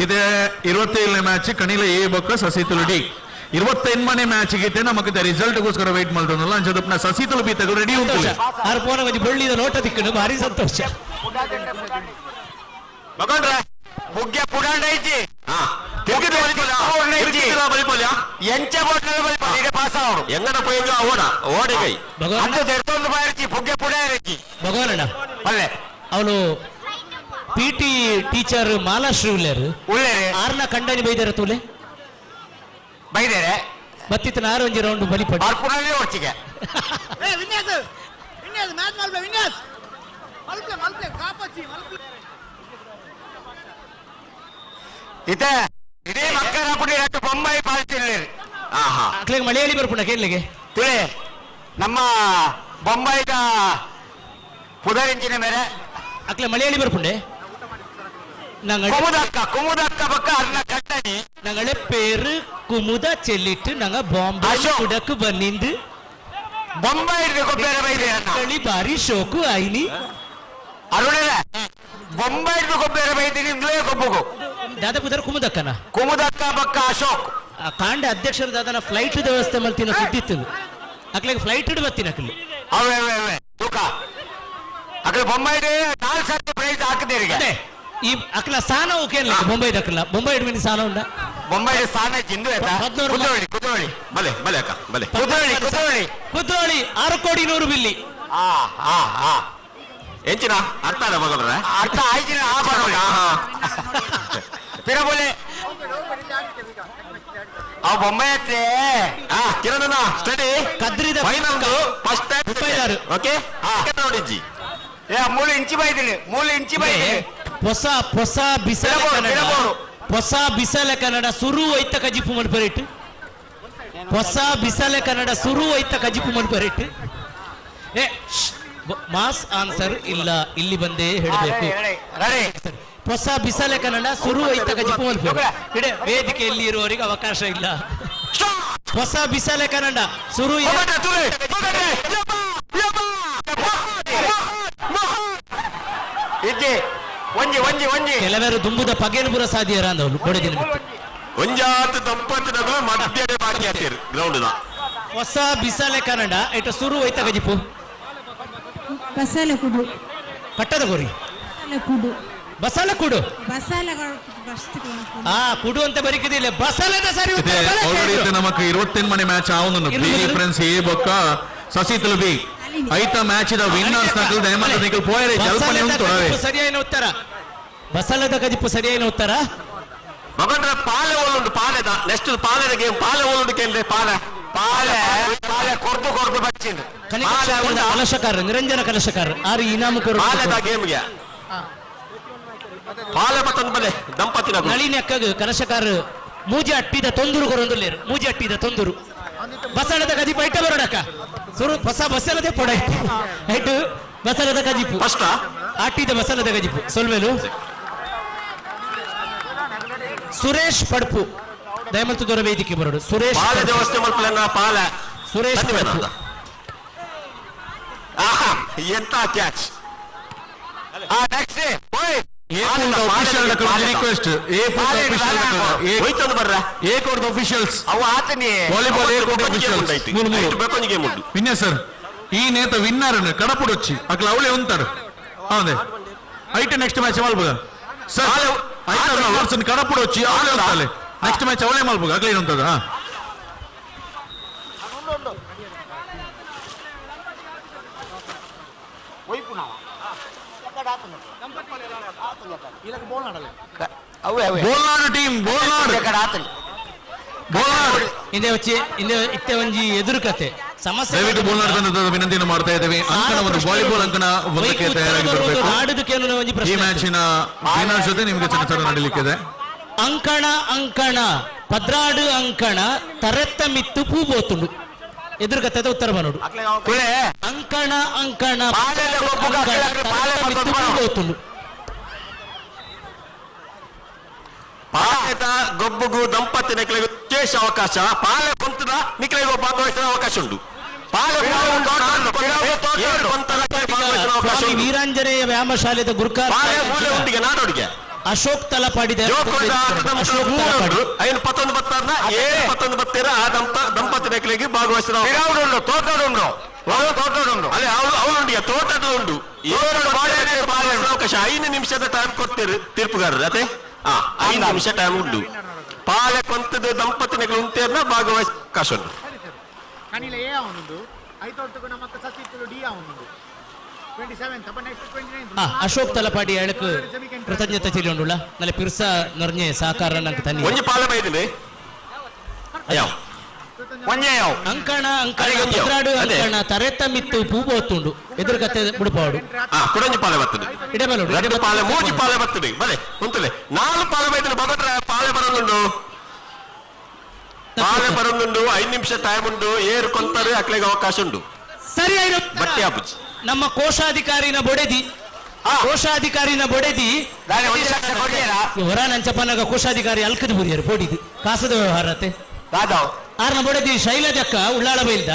ഇത് 27ನೇ ಮ್ಯಾಚ್ ಕಣಿಲೆ ಎ ಬೊಕ್ಕ ಸಸಿತುಲು ಡಿ 28ನೇ ಮ್ಯಾಚ್ ಗಿತ್ತೆ ನಮಗೆ ರಿಸಲ್ಟ್ ಗೋಸ್ಕರ ವೇಟ್ ಮಾಡ್ತೋನಲ್ಲ ಅಂಚದಪ್ಪ ಸಸಿತುಲು ಬಿ ತಗೋ ರೆಡಿ ಉಂಟು ಆರು ಪೋನ ಒಂಜಿ ಬೊಳ್ಳಿದ ಲೋಟ ತಿಕ್ಕನು ಭಾರಿ ಸಂತೋಷ ಮಗಂಡ್ರ ಮುಗ್ಯ ಪುಡಾಂಡ ಐತಿ ಎಂಚ ಬೋಟ್ನಲ್ಲಿ ಬಲಿಪಲ್ಲಿ ಇದೆ ಪಾಸ ಅವರು ಎಂಗನ ಪೋಯಂಗ ಓಡಿಗೈ ಅಂದು ತೆರ್ತೊಂದು ಬಾರಿಚಿ ಮುಗ್ಯ ಪುಡ ಇರಚಿ ಭಗವಾನಣ್ಣ ಅಲ್ಲೇ ಅವನು ಪಿಟಿ ಟೀಚರ್ ಮಾಲಾಶ್ರೀ ಉಳ್ಳೇರು ಆರ್ನ ಕಂಡನಿ ಬೈದಾರ ತೂಲೆ ಬೈದಾರೆ ಬತ್ತಿತ್ತು ಆರು ಒಂಜಿ ರೌಂಡ್ ಬಲಿಪಡಿ ಪುಡಾನೇ ಹೊರ್ಚಿಗೆ ಇತ ಇದೇ ಮಕ್ಕಳ ಪುಡಿ ರಟ್ಟು ಬೊಂಬಾಯಿ ಪಾಲ್ತಿರ್ಲಿ ಅಕ್ಲಿಗೆ ಮಳೆಯಲ್ಲಿ ಬರ್ಪುಣ ಕೇಳಲಿಗೆ ತಿಳಿ ನಮ್ಮ ಬೊಂಬಾಯಿದ ಪುದರಿಂಚಿನ ಮೇಲೆ ಅಕ್ಲೆ ಮಳೆಯಲ್ಲಿ ಬರ್ಪುಂಡೆ ಕುಮುದಕ್ಕ ಪಕ್ಕ ಅರ್ನ ಕಟ್ಟಣಿ ഞങ്ങളെ പേര് കുമുദ ചെല്ലിട്ട് ഞങ്ങൾ ബോംബെ കുടക്ക് ബന്നിണ്ട് ബൊംബായി ಬಾರಿ ಶೋಕು ಆಯ್ನಿ ಅರುಣರ ಬೊಂಬಾಯಿ ಕೊಬ್ಬರ ಬೈತೀನಿ ಇಂದ್ಲೇ ಕೊಬ್ಬಗು ದಾದಾ ಪುದರ್ ಕುಮುದಕ್ಕ ಪಕ್ಕ ಅಶೋಕ್ ಕಾಂಡ ಅಧ್ಯಕ್ಷರ ದಾದನ ಫ್ಲೈಟ್ ವ್ಯವಸ್ಥೆ ಮಲ್ತಿನ ಸುದ್ದಿತ್ತು ಅಕ್ಲಿಗೆ ಫ್ಲೈಟ್ ಬತ್ತಿನ ಅಕ್ಲಿ ಅವೇ ತೂಕ ಅಕ್ಲಿ ಬೊಂಬಾಯಿ 4 ಸರ್ತಿ ಪ್ರೈಸ್ ಹಾಕಿದ್ದೀರಿಗೆ ಈ ಅಕ್ಲ ಸಾನ ಕೇಳ ಬೊಂಬೈ ದಕ್ಕಲ್ಲ ಬೊಂಬೈ ಇಡ್ಮಿನಿ ಸಾನ ಉಂಡ ಬೊಂಬೈ ಸಾನ ಜಿಂದು ಕುದ್ರೋಳಿ ಬಲೆ ಬಲೆ ಅಕ್ಕ ಬಲೆ ಕುದ್ರೋಳಿ 6 ಕೋಟಿ 100 ಬಿಲ್ಲಿ ಎಂಚಿನ ಅರ್ಥ ಅಲ್ಲ ಮಗಳ್ರ ಅರ್ಥ ಆಯ್ತಿನ ಪಿರಬೋಲೆ ಅವ್ ಬೊಂಬೈ ಹತ್ರ ಕಿರಣನ ಸ್ಟಡಿ ಕದ್ರಿದ ಫೈನಲ್ ಫಸ್ಟ್ ಟೈಮ್ ಓಕೆ ನೋಡಿಜ್ಜಿ ಮೂರು ಇಂಚಿ ಬೈದಿನಿ ಹೊಸ ಬಿಸಲೆ ಕನ್ನಡ ಸುರು ಐತ ಕಜಿಪು ಮಲ್ಪರಿಟ್ಟು ಹೊಸ ಬಿಸಲೆ ಕನ್ನಡ ಸುರು ಐತ ಕಜಿಪು ಮಲ್ಪರಿಟ್ಟು ಮಾಸ್ ಆನ್ಸರ್ ಇಲ್ಲ ಇಲ್ಲಿ ಬಂದೇ ಹೇಳಬೇಕು ಹೊಸ ಬಿಸಲೆ ಕನ್ನಡ ಸುರು ಐತ ಕಜಿಪು ಮಲ್ಪರಿ ವೇದಿಕೆಯಲ್ಲಿ ಇರುವವರಿಗೆ ಅವಕಾಶ ಇಲ್ಲ ಹೊಸ ಬಿಸಲೆ ಕನ್ನಡ ಸುರು ಕೆಲವರು ದುಂಬುದ ಪಗೇನುಪುರ ಸಾಧಿಯರ ಅಂದವಳು ಕೊಡಗಿನ ಒಂಜಾತು ದಂಪತಿನಗಳು ಮಧ್ಯೆ ಬಾಕಿ ಆಗ್ತೀರಿ ಗ್ರೌಂಡ್ ಹೊಸ ಬಿಸಲೆ ಕನ್ನಡ ಇಟ ಸುರು ಐತ ಗಜಿಪು ಬಸಲೆ ಕುಡು ಕಟ್ಟದ ಗೋರಿ ಬಸಲ ಕುಡು ಕುಡು ಅಂತ ಬರಿಕಿದಿಲ್ಲ ಬಸಲದ ಸರಿ ನಮಕ್ 28ನೇ ಮ್ಯಾಚ್ ಆവുന്നു ബി ഫ്രണ്ട്സ് എ ബൊക്ക സസിത്തുൽ ബി ಐತ ಮ್ಯಾಚ್ ಇದ ವಿನ್ನರ್ಸ್ ನಕಲ್ ದಯಮಾಡಿ ನಿಕಲ್ ಪೋಯರೆ ಜಲ್ಪನೆ ಉಂಟೊಡವೆ ಸರಿಯಾದ ಉತ್ತರ ಬಸಲದ ಗಜಿಪು ಸರಿಯಾದ ಉತ್ತರ ಮಗಂದ್ರ ಪಾಲೆ ಓಲುಂಡು ಪಾಲೆದ ನೆಕ್ಸ್ಟ್ ಪಾಲೆದ ಗೇಮ್ ಪಾಲೆ ಓಲುಂಡು ಕೇಂದ್ರೆ ಪಾಲೆ ಪಾಲೆ ಪಾಲೆ ಕೊರ್ದು ಬಚ್ಚಿಂದು ಕಲಶಕಾರ ನಿರಂಜನ ಕಲಶಕಾರ ಆರು ಇನಾಮ ಪಾಲೆದ ಗೇಮ್ಗೆ ಪಾಲೆ ಮತ್ತೊಂದು ಬಲೆ ದಂಪತಿನ ನಳಿನಿ ಅಕ್ಕಗ ಕಲಶಕಾರ ಮೂಜಿ ಅಟ್ಟಿದ ತೊಂದರು ಕೊರೊಂದುಲ್ಲೇರು ಮೂಜಿ ಅಟ್ಟಿದ ತೊಂದರು ಬಸಳದ ಗಜಿಪು ಐಟ ಬರೋಡಕ್ಕ ಸುರು ಹೊಸ ಬಸಲದೆ ಪೊಡ ಐಟು ಬಸಲದ ಗಜಿಪು ಫಸ್ಟ್ ಆಟಿದ ಬಸಲದ ಗಜಿಪು ಸೊಲ್ಮೇಲು ಸುರೇಶ್ ಪಡ್ಪು ದಯಮಂತು ದೊರ ವೇದಿಕೆ ಬರೋಡು ಸುರೇಶ್ ಪಾಲೆ ವ್ಯವಸ್ಥೆ ಮಲ್ಪಲನ್ನ ಪಾಲೆ ಸುರೇಶ್ ಪಡ್ಪು ಆಹಾ ಎಂತ catch next request A court officials ಅವು ಆತನಿ ವಾಲಿಬಾಲ್ ಎ ಕೋರ್ಟ್ ಆಫೀಷಿಯಲ್ಸ್ ವಿನ್ಯ ಸರ್ ಈ ನೇತ ವಿನ್ನರ್ ಕಡಪುಡೊಚ್ಚಿ ಅಕ್ಲ ಅವಳೆ ಉಂತಾರು ಹೌದೇ ಐಟೆ ನೆಕ್ಸ್ಟ್ ಮ್ಯಾಚ್ ಮಲ್ಬೋದ ಸರ್ ಐಟ ವಿನ್ನರ್ಸ್ ಕಡಪುಡೊಚ್ಚಿ ಅವಳೆ ಉಂತಾಲೆ ನೆಕ್ಸ್ಟ್ ಮ್ಯಾಚ್ ಅವಳೆ ಮಲ್ಬೋದ ಅಕ್ಲ ಏನುಂತದ ಬೋಲ್ನಾಡು ಟೀಮ್ ಬೋಲ್ನಾಡು ಹಿಂದೆ వచ్చి ಹಿಂದೆ ಇತ್ತೆ ಒಂಜಿ ಎದುರು ಕತೆ ಸಮಸ್ಯೆ ದಯವಿಟ್ಟು ಬೋಲ್ನಾಡು ತಂಡದ ವಿನಂತಿಯನ್ನು ಮಾಡ್ತಾ ಇದ್ದೇವೆ ಅಂಕಣ ಒಂದು ವಾಲಿಬಾಲ್ ಅಂಕಣ ಒಂದಕ್ಕೆ ತಯಾರಾಗಿ ಬರಬೇಕು ಆಡುದಕ್ಕೇನು ಒಂಜಿ ಈ ಪ್ರಶ್ನೆ ಮ್ಯಾಚಿನ ವಿನ್ನರ್ ಜೊತೆ ನಿಮಗೆ ಚಿತ್ರ ನಡೀಲಿಕ್ಕಿದೆ ಅಂಕಣ ಅಂಕಣ ಪದ್ರಾಡು ಅಂಕಣ ತರೆತ್ತ ಮಿತ್ತು ಪೂ ಬೋತುಂಡು ಎದುರು ಕಥೆದ ಉತ್ತರ ಬರೋಡು ಅಂಕಣ ಅಂಕಣ ಮಿತ್ತು ಪೂ ಬೋತುಂಡು ಪಾಲೆದ ಗೊಬ್ಬುಗು ದಂಪತಿ ನಿಖಲಿಗೆ ವಿಶೇಷ ಅವಕಾಶ ಪಾಲೆ ಕೊಂತದ ನಿಖಲಿಗೆ ಭಾಗವಹಿಸುವ ಅವಕಾಶ ಉಂಟು ಪಾಲೆ ಸ್ವಾಮಿ ವೀರಾಂಜನೇಯ ವ್ಯಾಯಾಮ ಶಾಲೆದ ಗುರುಕಾರ ಉಂಟಿಗೆ ನಾಡೋಡಿಗೆ ಅಶೋಕ್ ತಲಪಾಡಿದ ಐನು ಪತ್ತೊಂದು ಬತ್ತಾರ ಪತ್ತೊಂದು ಬತ್ತೀರ ಆ ದಂಪತಿ ನಿಖಲಿಗೆ ಭಾಗವಹಿಸುವ ತೋಟಡುಂಡು ಅಲ್ಲೇ ಅವಳುಂಡಿಗೆ ತೋಟದ ಉಂಡು ಅವಕಾಶ 5 ನಿಮಿಷದ ಟೈಮ್ ಕೊಡ್ತೀರಿ ತೀರ್ಪುಗಾರರು ಅದೇ 5 ನಿಮಿಷ ಟೈಮ್ ಉಂಟು ಪಾಲೆ ಕೊಂತದ ದಂಪತಿ ನಿಖಲು ಉಂಟೇರ್ನ ಭಾಗವಹಿಸ ಅವಕಾಶ ಉಂಟು ಕನಿಲ ಎ ಅವನುಂಡು ಐತೊಟ್ಟುಗು ನಮಕ್ಕ ಸತ್ತಿತ್ತು ಡಿ ಅವನುಂಡು 27 ಅಪ್ಪ ನೆಕ್ಸ್ಟ್ 29 ಅಶೋಕ್ ತಲಪಾಡಿ ಅಳಕು ಕೃತಜ್ಞತೆ ತಿಳಿಯುಂಡುಲ್ಲ ನಲೆ ಪಿರ್ಸ ನರ್ನೆ ಸಹಕಾರ ನಂಗೆ ತನ್ನಿ ಒಂಜಿ ಪಾಲೆ ಬೈದಿನಿ ಅಯ್ಯೋ ಒಂಜೆಯೋ ಅಂಕಣ ಅಂಕಣ ಪದ್ರಾಡು ಅಂಕಣ ತರೆತ್ತ ಮಿತ್ತು ಪೂ ಬೋತುಂಡು ಎದುರು ಕತೆ ಬುಡುಪಾಡು ಕುಡಂಜಿ ಪಾಲೆ ಬರ್ತದೆ ಇಡಬಲು ಎರಡು ಪಾಲೆ ಮೂಜಿ ಪಾಲೆ ಬರ್ತದೆ ಬಲೆ ಉಂಟಲೆ 4 ಪಾಲೆ ಬೈದಿನಿ ಬಗಟ್ರ ಪಾಲೆ ಬರೋದುಂಡು ಪಾಲೆ ಬರೋದುಂಡು 5 ನಿಮಿಷ ಟೈಮ್ ಉಂಟು ಏರು ಕೊಂತಾರೆ ಅಕ್ಲೆಗೆ ಅವಕಾಶ ಉಂಟು ಸರಿ ಬಟ್ಟೆ ಆಪುಜಿ ನಮ್ಮ ಕೋಶಾಧಿಕಾರಿನ ಬೊಡೆದಿ ಹೊರ ನಂಚಪ್ಪನಾಗ ಕೋಶಾಧಿಕಾರಿ ಅಲ್ಕದ ಬುರಿಯರು ಬೋಡಿದು ಕಾಸದ ವ್ಯವಹಾರತೆ ಆರ್ನ ಬೊಡೆದಿ ಶೈಲಜಕ್ಕ ಉಳ್ಳಾಳ ಬೈಲ್ದ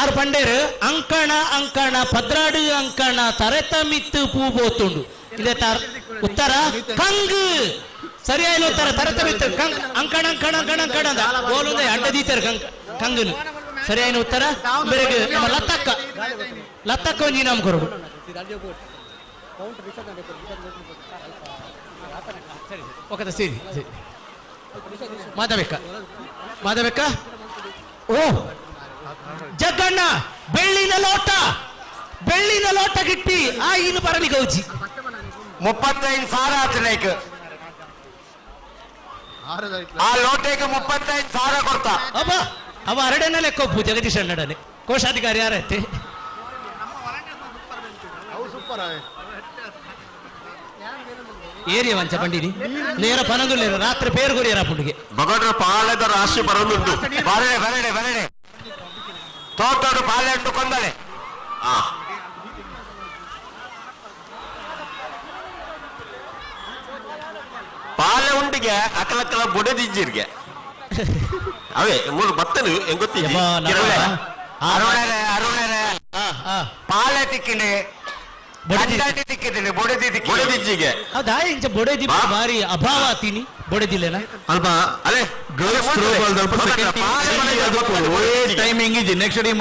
ಆರು ಪಂಡೇರು ಅಂಕಣ ಅಂಕಣ ಪದ್ರಾಡು ಅಂಕಣ ತರೆತ ಮಿತ್ತು ಪೂ ಬೋತುಂಡು ಇದೆ ಉತ್ತರ ಕಂಗ್ ಸರಿಯಾದ ಉತ್ತರ ತರೆತ ಮಿತ್ತು ಕಂಗ್ ಅಂಕಣ ಅಂಕಣ ಅಂಕಣ ಅಂಕಣ ಅಂದ ಗೋಲುಂದೆ ಅಡ್ಡದೀತಾರೆ ಕಂಗನು ಸರಿಯಾದ ಉತ್ತರ ಬೆರಗ್ಗೆ ನಮ್ಮ ಲತ್ತಕ್ಕ ಒಂಜಿ ನಾಮ ಕೊರಡು ಓಕೆ ಸರಿ ಮಾಧಬೇಕ ಓ ಜಗ್ಗಣ್ಣ ಬೆಳ್ಳಿನ ಲೋಟ ಗಿಟ್ಟಿ ಆ ಇನ್ನು ಪರಲಿ ಗೌಜಿ 35,000 ಆತನೇಕ್ ಆ ಲೋಟೆಗೆ 35,000 ಕೊಡ್ತಾ ಅವ ಅರಡನ ಲೆಕ್ಕ ಒಪ್ಪು ಜಗದೀಶ್ ಅಣ್ಣಡನೆ ಕೋಶಾಧಿಕಾರಿ ಯಾರೈತೆ ಏರಿಯ ವಂಚ ಬಂಡಿನಿ ನೇರ ಪನದುಲ್ಲೇರ ರಾತ್ರಿ ಪೇರು ಕೊರಿಯರ ಪುಂಡಿಗೆ ಬಗಡ್ರ ಪಾಲೆದ ರಾಶಿ ಬರೋದುಂಟು ಬರಡೆ ತೋಟೋಡು ಪಾಲೆ ಉಂಟು ಕೊಂದಲೆ ಪಾಲೆ ಉಂಡಿಗೆ ಅಕಲಕ್ಕಲ ಬೊಡೆದಿಜ್ಜಿರ್ಗೆ ಅವೇ ಮೂರು ಬತ್ತನು ಹೆಂಗೊತ್ತಿಜ್ಜಿ ಅರುಣರೇ ಪಾಲೆ ತಿಕ್ಕಿನಿ ತಿಕ್ಕಿದ್ದೀನಿ ಬೊಡೆದಿಜ್ಜಿಗೆ ಹೌದಾ ಇಂಚ ಬೊಡೆದಿ ಬಾರಿ ಅಭಾವ ಆತೀನಿ ಬೊಡೆದಿಲ್ಲೇನ ಅಲ್ಪ ಅಲೆ ಗರ್ಲ್ಸ್ ಥ್ರೋ ಬಾಲ್ ದಲ್ಪ ಸೆಕೆಂಡ್ ಟೈಮಿಂಗ್ ಇಜಿ ನೆಕ್ಸ್ಟ್ ಟೈಮ್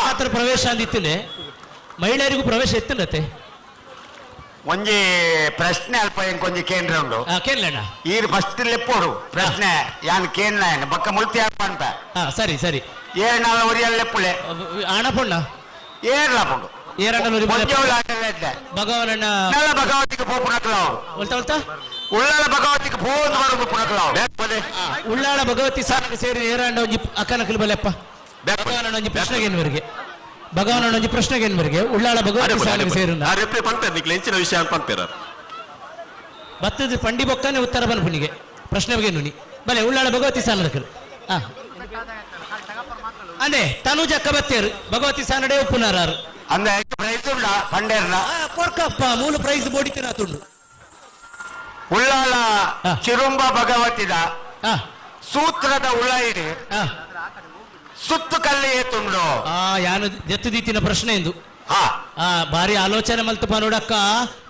ಮಾತ್ರ ಪ್ರವೇಶ ಅಂದಿತ್ತಲೆ ಮಹಿಳೆಯರಿಗೂ ಪ್ರವೇಶ ಇತ್ತನತೆ ಒಂಜಿ ಪ್ರಶ್ನೆ ಅಲ್ಪ ಇಂಕೊಂಜಿ ಕೇಂದ್ರ ಉಂಡು ಕೇಳಣ್ಣ ಈ ಫಸ್ಟ್ ಲೆಪ್ಪೋಡು ಪ್ರಶ್ನೆ ಯಾನ್ ಕೇಂದ್ರ ಬಕ್ಕ ಮುಲ್ತಿ ಅಲ್ಪ ಅಂತ ಸರಿ ಏರ್ನಾಳ ಒರಿಯಲ್ಲೆಪ್ಪುಳೆ ಆಣ ಪೊಣ್ಣ ಏರ್ಲಾಪುಂಡು ಏರಂಡಲು ಭಗವಾನಣ್ಣ ಉಳ್ಳಾಳ ಭಗವತಿಗೆ ಪೋ ಪುಣಕಲಾವು ಉಳ್ಳಾಳ ಭಗವತಿಗೆ ಪೋದು ಬರುದು ಪುಣಕಲಾವು ಉಳ್ಳಾಳ ಭಗವತಿ ಸಾಲಿಗೆ ಸೇರಿ ಏರಾಂಡ ಒಂಜಿ ಅಕ್ಕನಕಲು ಬಲೆಪ್ಪ ಭಗವಾನಣ್ಣ ಒಂಜಿ ಪ್ರಶ್ನೆಗೇನ್ವರಿಗೆ ಭಗವಾನಣ್ಣ ಒಂಜಿ ಪ್ರಶ್ನೆಗೇನ್ವರಿಗೆ ಉಳ್ಳಾಳ ಭಗವತಿ ಸಾಲಿಗೆ ಸೇರಿ ಹೆಂಚಿನ ವಿಷಯ ಅಂತ ಅಂತೀರ ಬತ್ತದ ಪಂಡಿ ಬೊಕ್ಕನೆ ಉತ್ತರ ಬನ್ಪುನಿಗೆ ಪ್ರಶ್ನೆ ಬಗ್ಗೆ ನುನಿ ಬಲೆ ಉಳ್ಳಾಳ ಭಗವತಿ ಸಾಲದಕಲು ಅಂದೆ ತನುಜಕ್ಕ ಬತ್ತೇರು ಭಗವತಿ ಸಾನಡೆ ಉಪ್ಪುನಾರಾರು ಅಂದ ಪ್ರೈಸ್ ಉಂಡ ಪಂಡೇರ್ನ ಕೊರ್ಕಪ್ಪ ಮೂಲ ಪ್ರೈಸ್ ಬೋಡಿತಿನ ತುಂಡು ಉಳ್ಳಾಳ ಚಿರುಂಬ ಭಗವತಿದ ಸೂತ್ರದ ಉಳ್ಳಾಯಿಡಿ ಸುತ್ತು ಕಲ್ಲಿ ಏತುಂಡು ಯಾನು ಜತ್ತು ದೀತಿನ ಪ್ರಶ್ನೆ ಎಂದು ಬಾರಿ ಆಲೋಚನೆ ಮಲ್ತಪ ನೋಡಕ್ಕ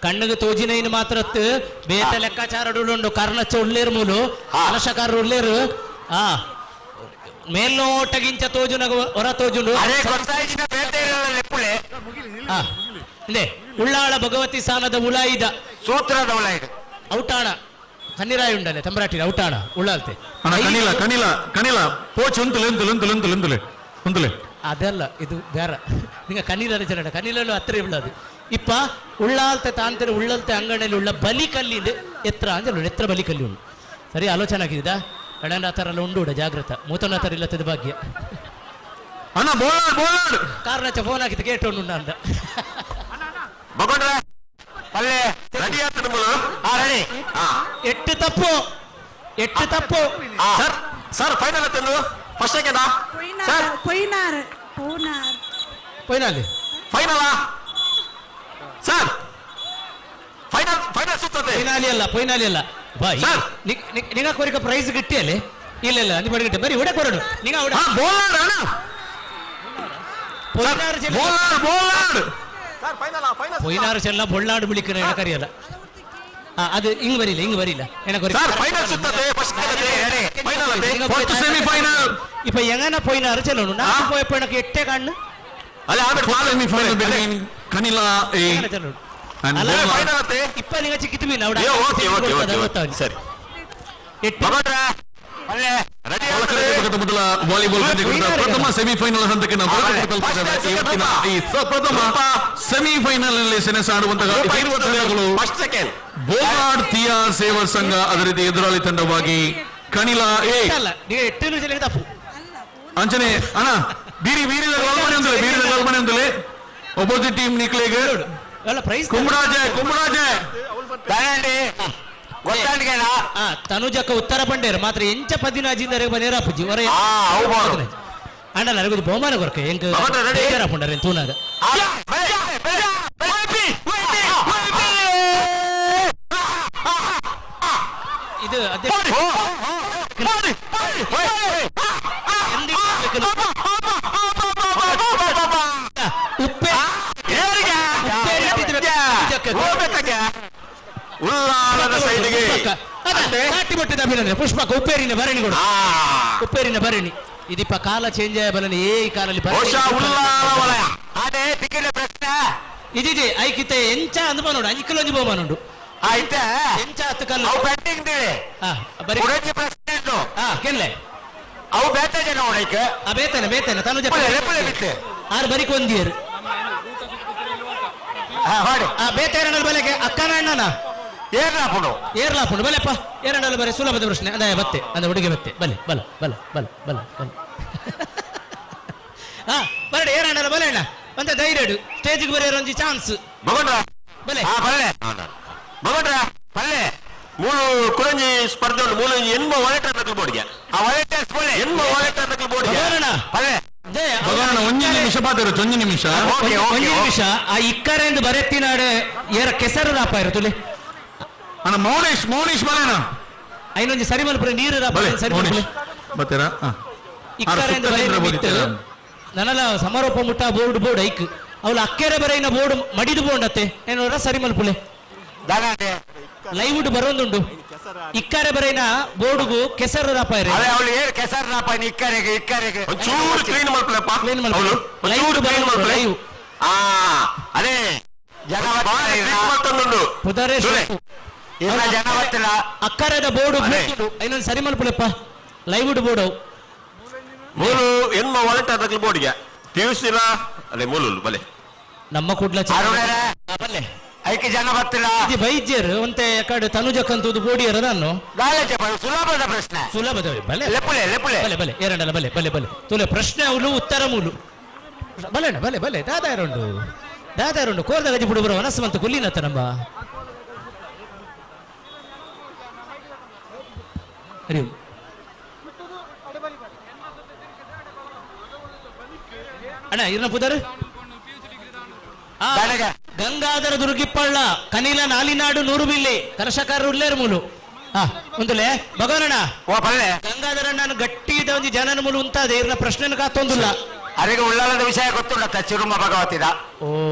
ಕಣ್ಣಿಗೆ ತೋಜಿನ ಇನ್ನು ಮಾತ್ರ ಬೇತ ಲೆಕ್ಕಾಚಾರಡುಂಡು ಕರ್ಣಚ್ಚ ಉಳ್ಳೇರು ಮೂಲು ಅಲಶಕಾರ ಉಳ್ಳೇರು ಮೇಲ್ನೋಟಗಿಂಚ ತೋಜುನ ಹೊರ ತೋಜುಂಡು ಉಳ್ಳಾಳ ಭಗವತಿ ಸ್ಥಾನದ ಉಳಾಯಿದ ಸೂತ್ರದ ಉಳಾಯಿದ ಔಟಾಣ ಕನ್ನಿರಾಯಿ ಉಂಡಲೆ ತಂಬ್ರಾಟಿ ಔಟಾಣ ಉಳ್ಳಾಲ್ತೆ ಕನಿಲ ಕನಿಲ ಕನಿಲ ಪೋಚ್ ಉಂತುಲೆ ಅದಲ್ಲ ಇದು ಬೇರೆ ನಿಂಗ ಕನೀಲ ರಚನೆ ಕನೀಲಲ್ಲೂ ಹತ್ತಿರ ಉಳ್ಳದು ಇಪ್ಪ ಉಳ್ಳಾಲ್ತೆ ತಾಂತರ ಉಳ್ಳಲ್ತೆ ಅಂಗಡಿಯಲ್ಲಿ ಉಳ್ಳ ಬಲಿ ಕಲ್ಲಿಂದ ಎತ್ತರ ಅಂದ್ರೆ ಎತ್ತರ ಬಲಿ ಕಲ್ಲಿ ಉಂಟು ಸರಿ ಆಲೋಚನೆ ಆಗಿದ್ದ ಎಡಂಡ ಆ ಥರ ಎಲ್ಲ ಉಂಡು ಜಾಗ್ರತ ಮೂತನ ಥರ ಇಲ್ಲತ್ತದ ಭಾಗ್ಯ ಕಾರಣ ಫೋನ್ ಆಗಿತ್ತು ಕೇಟೋಣ ಅಂದ ಎಟ್ಟು ತಪ್ಪು ಸರ್ ಫೈನಲ್ ತಂದು first second sir final sir final ಸುತ್ತದೆ ಫೈನಲ್ ಅಲ್ಲ ಬಾಯ್ ನಿಂಗ ಕೊರಿಕ ಪ್ರೈಸ್ ಗಿಟ್ಟಿಯಲ್ಲೇ ಇಲ್ಲ ನೀ ಬಡಿಗಿಟ್ಟೆ ಬರೀ ಉಡೆ ಕೊರಡು ನಿಂಗ ಪೊಯ್ನಾರು ಚೆಲ್ಲ ಬೊಳ್ಳಾಡು ಬಿಳಿಕನ ಕರಿಯಲ್ಲ ಅದು ಹಿಂಗ್ ಬರಿಲ್ಲ ಇಪ್ಪ ಎಂಗನ ಪೊಯ್ನಾರು ಚೆಲ್ಲೋನು ನಾನು ಪೊಯ್ಪಣಕ್ಕೆ ಎಟ್ಟೆ ಕಣ್ಣು ಇಪ್ಪ ನಿಂಗ ಚಿಕ್ಕಿತು ಮೀನು ಸರಿ ಮೊದಲ ವಾಲಿಬಾಲ್ ಪಂದ್ಯದ ಪ್ರಥಮ ಸೆಮಿಫೈನಲ್ ಹಂತಕ್ಕೆ ನಾವು ಇವತ್ತಿನ ಈ ಪ್ರಥಮ ಸೆಮಿಫೈನಲ್ ನಲ್ಲಿ ಸೆಣಸಾಡುವಂತಹ ತಂಡಗಳು ಬೋಗಾಡ್ ತಿಯಾರ್ ಸೇವಾ ಸಂಘ ಅದೇ ರೀತಿ ಎದುರಾಳಿ ತಂಡವಾಗಿ ಕಣಿಲ ಅಂಚನೆ ಅಣ್ಣ ಬೀರಿದ ಗಲ್ಮನೆ ಒಂದಲೇ ಒಪೋಸಿಟ್ ಟೀಮ್ ನಿಕ್ಲೆಗೆ ಕುಂಬರಾಜೆ ತನುಜಕ್ಕ ಉತ್ತರ ಪಂಡೇರು ಮಾತ್ರ ಎಂಚ ಪದಿನಾಜಿಂದ ಬನೇರಾಪುಜಿ ಹೊರ ಅಣ್ಣ ನನಗೆ ಬಹುಮಾನ ಕೊರಕೆ ಎಂಕ ಪುಂಡರೆ ತೂನಾದ ಇದು ಉಳ್ಳಾಳದ ಸೈಡ್ಗೆ ಪುಷ್ಪಕ ಉಪ್ಪೇರಿನ ಭರಣಿ ಕೊಡು ಉಪ್ಪೇರಿನ ಭರಣಿ ಇದಿಪ್ಪ ಕಾಲ ಚೇಂಜ್ ಆಯ ಬಲನಿ ಏ ಕಾಲಲ್ಲಿ ಇದಿದೆ ಐಕಿತೆ ಎಂಚ ಅಂದ್ಮ ನೋಡು ಅಂಜಿಕಲೊಂಜಿ ಬಹುಮಾನುಂಡು ಎಂಚ ಹತ್ತು ಕಲ್ಲು ಕೆಲ್ಲೆ ಅವು ಬೇತನೆ ನೋಡಕ್ಕೆ ಬೇತನೆ ತನುಜ ಆರು ಬರಿಕೊಂದಿಯರು ಬೇತೇರಣ್ಣಲ್ ಬಲೆಗೆ ಅಕ್ಕನ ಅಣ್ಣನ ಏರ್ಲಾಪುಂಡು ಬಲೆಪ್ಪ ಏರಣ್ಣಲ್ ಬರೆ ಸುಲಭದ ಪ್ರಶ್ನೆ ಅದ ಬತ್ತೆ ಅಂದ ಹುಡುಗಿ ಬತ್ತೆ ಬಲೆ ಬರಡೆ ಏರಣ್ಣಲ ಬಲೆ ಅಣ್ಣ ಅಂತ ಧೈರ್ಯ ಸ್ಟೇಜಿಗೆ ಬರೆಯೋರು ಒಂಜಿ ಚಾನ್ಸ್ ಬಲೆ ಮೂಲು ಕುರಂಜಿ ಸ್ಪರ್ಧೆ ಉಂಟು ಮೂಲು ಎನ್ಮ ವಾಲೆಟರ್ ನಕಲು ಬೋರ್ಡ್ಗೆ ಆ ವಾಲೆಟರ್ ನಕಲು ಬೋರ್ಡ್ಗೆ ಒಂಜಿ ನಿಮಿಷ ಪಾತ್ರ ಒಂಜಿ ನಿಮಿಷ ಆ ಇಕ್ಕರೆಂದು ಬರೆತ್ತಿನಾಡೆ ಏರ ಕೆಸರು ರಾಪ ಇರುತ್ತಲೆ ಅಣ್ಣ ಮೌನೇಶ್ ಬಲೇನ ಐನೊಂಜಿ ಸರಿ ಮಲ್ಪುರ ನೀರು ರಾಪ ಸರಿ ಬತ್ತೀರಾ ಇಕ್ಕರೆಂದು ಬರೆಯಿತ್ತು ನನಲ ಸಮಾರೋಪ ಮುಟ್ಟ ಬೋರ್ಡ್ ಐಕ್ ಅವಳು ಅಕ್ಕೆರೆ ಬರೆಯಿನ ಬೋರ್ಡ್ ಮಡಿದು ಬೋಂಡತ್ತೆ ಏನೋರ ಸರಿ ಮಲ್ಪುಲೆ ಲೈವುಡ್ ಬರೋದುಂಡು ಇಕ್ಕರೆ ಬರೆಯಿನ ಬೋರ್ಡ್ಗೂ ಕೆಸರು ರಾಪ ಕೆಸರು ರಾಪ ಇಕ್ಕರೆಗೆ ಚೂರು ಕ್ಲೀನ್ ಮಾಡ್ಕೊಳಪ್ಪ ಲೈವುಡ್ ಬರೋದು ಲೈವ್ ಅದೇ ಅಕ್ಕರದ ಬೋರ್ಡ್ ಇನ್ನೊಂದು ಸರಿ ಮಲ್ಪುಲೆಪ್ಪ ಲೈವುಡ್ ಬೋರ್ಡ್ ಮೂಲು ಎನ್ಮ ವಾಲೆಟ್ ಅದಕ್ಕೆ ಬೋಡಿಗೆ ಪಿಯುಸಿಲ ಅದೇ ಮೂಲು ಬಲೆ ನಮ್ಮ ಕೂಡ್ಲ ಬಲ್ಲೆ ಐಕೆ ಜನ ಬರ್ತಿಲ್ಲ ಇದು ವೈದ್ಯರು ಒಂತೆ ಕಡೆ ತನುಜಕ್ಕಂತದ್ದು ಬೋಡಿಯರ ನಾನು ಸುಲಭದ ಪ್ರಶ್ನೆ ಸುಲಭದವೇ ಬಲೆ ಲೆಪ್ಪುಲೆ ಲೆಪ್ಪುಲೆ ಬಲೆ ಬಲೆ ಎರಡಲ್ಲ ಬಲೆ ಬಲೆ ಬಲೆ ತುಲೆ ಪ್ರಶ್ನೆ ಅವಳು ಉತ್ತರ ಮೂಲು ಬಲೆಣ ಬಲೆ ಬಲೆ ದಾದಾರುಂಡು ಕೋರ್ದ ಗಜಿ ಬಿಡು ಬರೋ ಮನಸ್ಸು ಮಂತ ಕುಲ್ಲಿನತ್ತ ನಮ್ಮ ಹರಿ ಅಣ್ಣ ಇರ್ನ ಪುದರ್ ಗಂಗಾಧರ ದುರ್ಗಿಪ್ಪಳ್ಳ ಕನಿಲ ನಾಲಿನಾಡು 100 ಬಿಲ್ಲಿ ಕರ್ಷಕರು ಉಲ್ಲೇರು ಮೂಲು ಒಂದುಲೆ ಭಗವನಣ್ಣ ಗಂಗಾಧರ ನಾನು ಗಟ್ಟಿ ಇದ್ದ ಒಂದು ಜನನ ಮೂಲು ಉಂಟಾದೆ ಇರ್ನ ಪ್ರಶ್ನೆ ಕಾತೊಂದಿಲ್ಲ ಅರಿಗೆ ಉಳ್ಳಾಲದ ವಿಷಯ ಗೊತ್ತುಂಡ ಚಿರುಮ ಭಗವತಿದ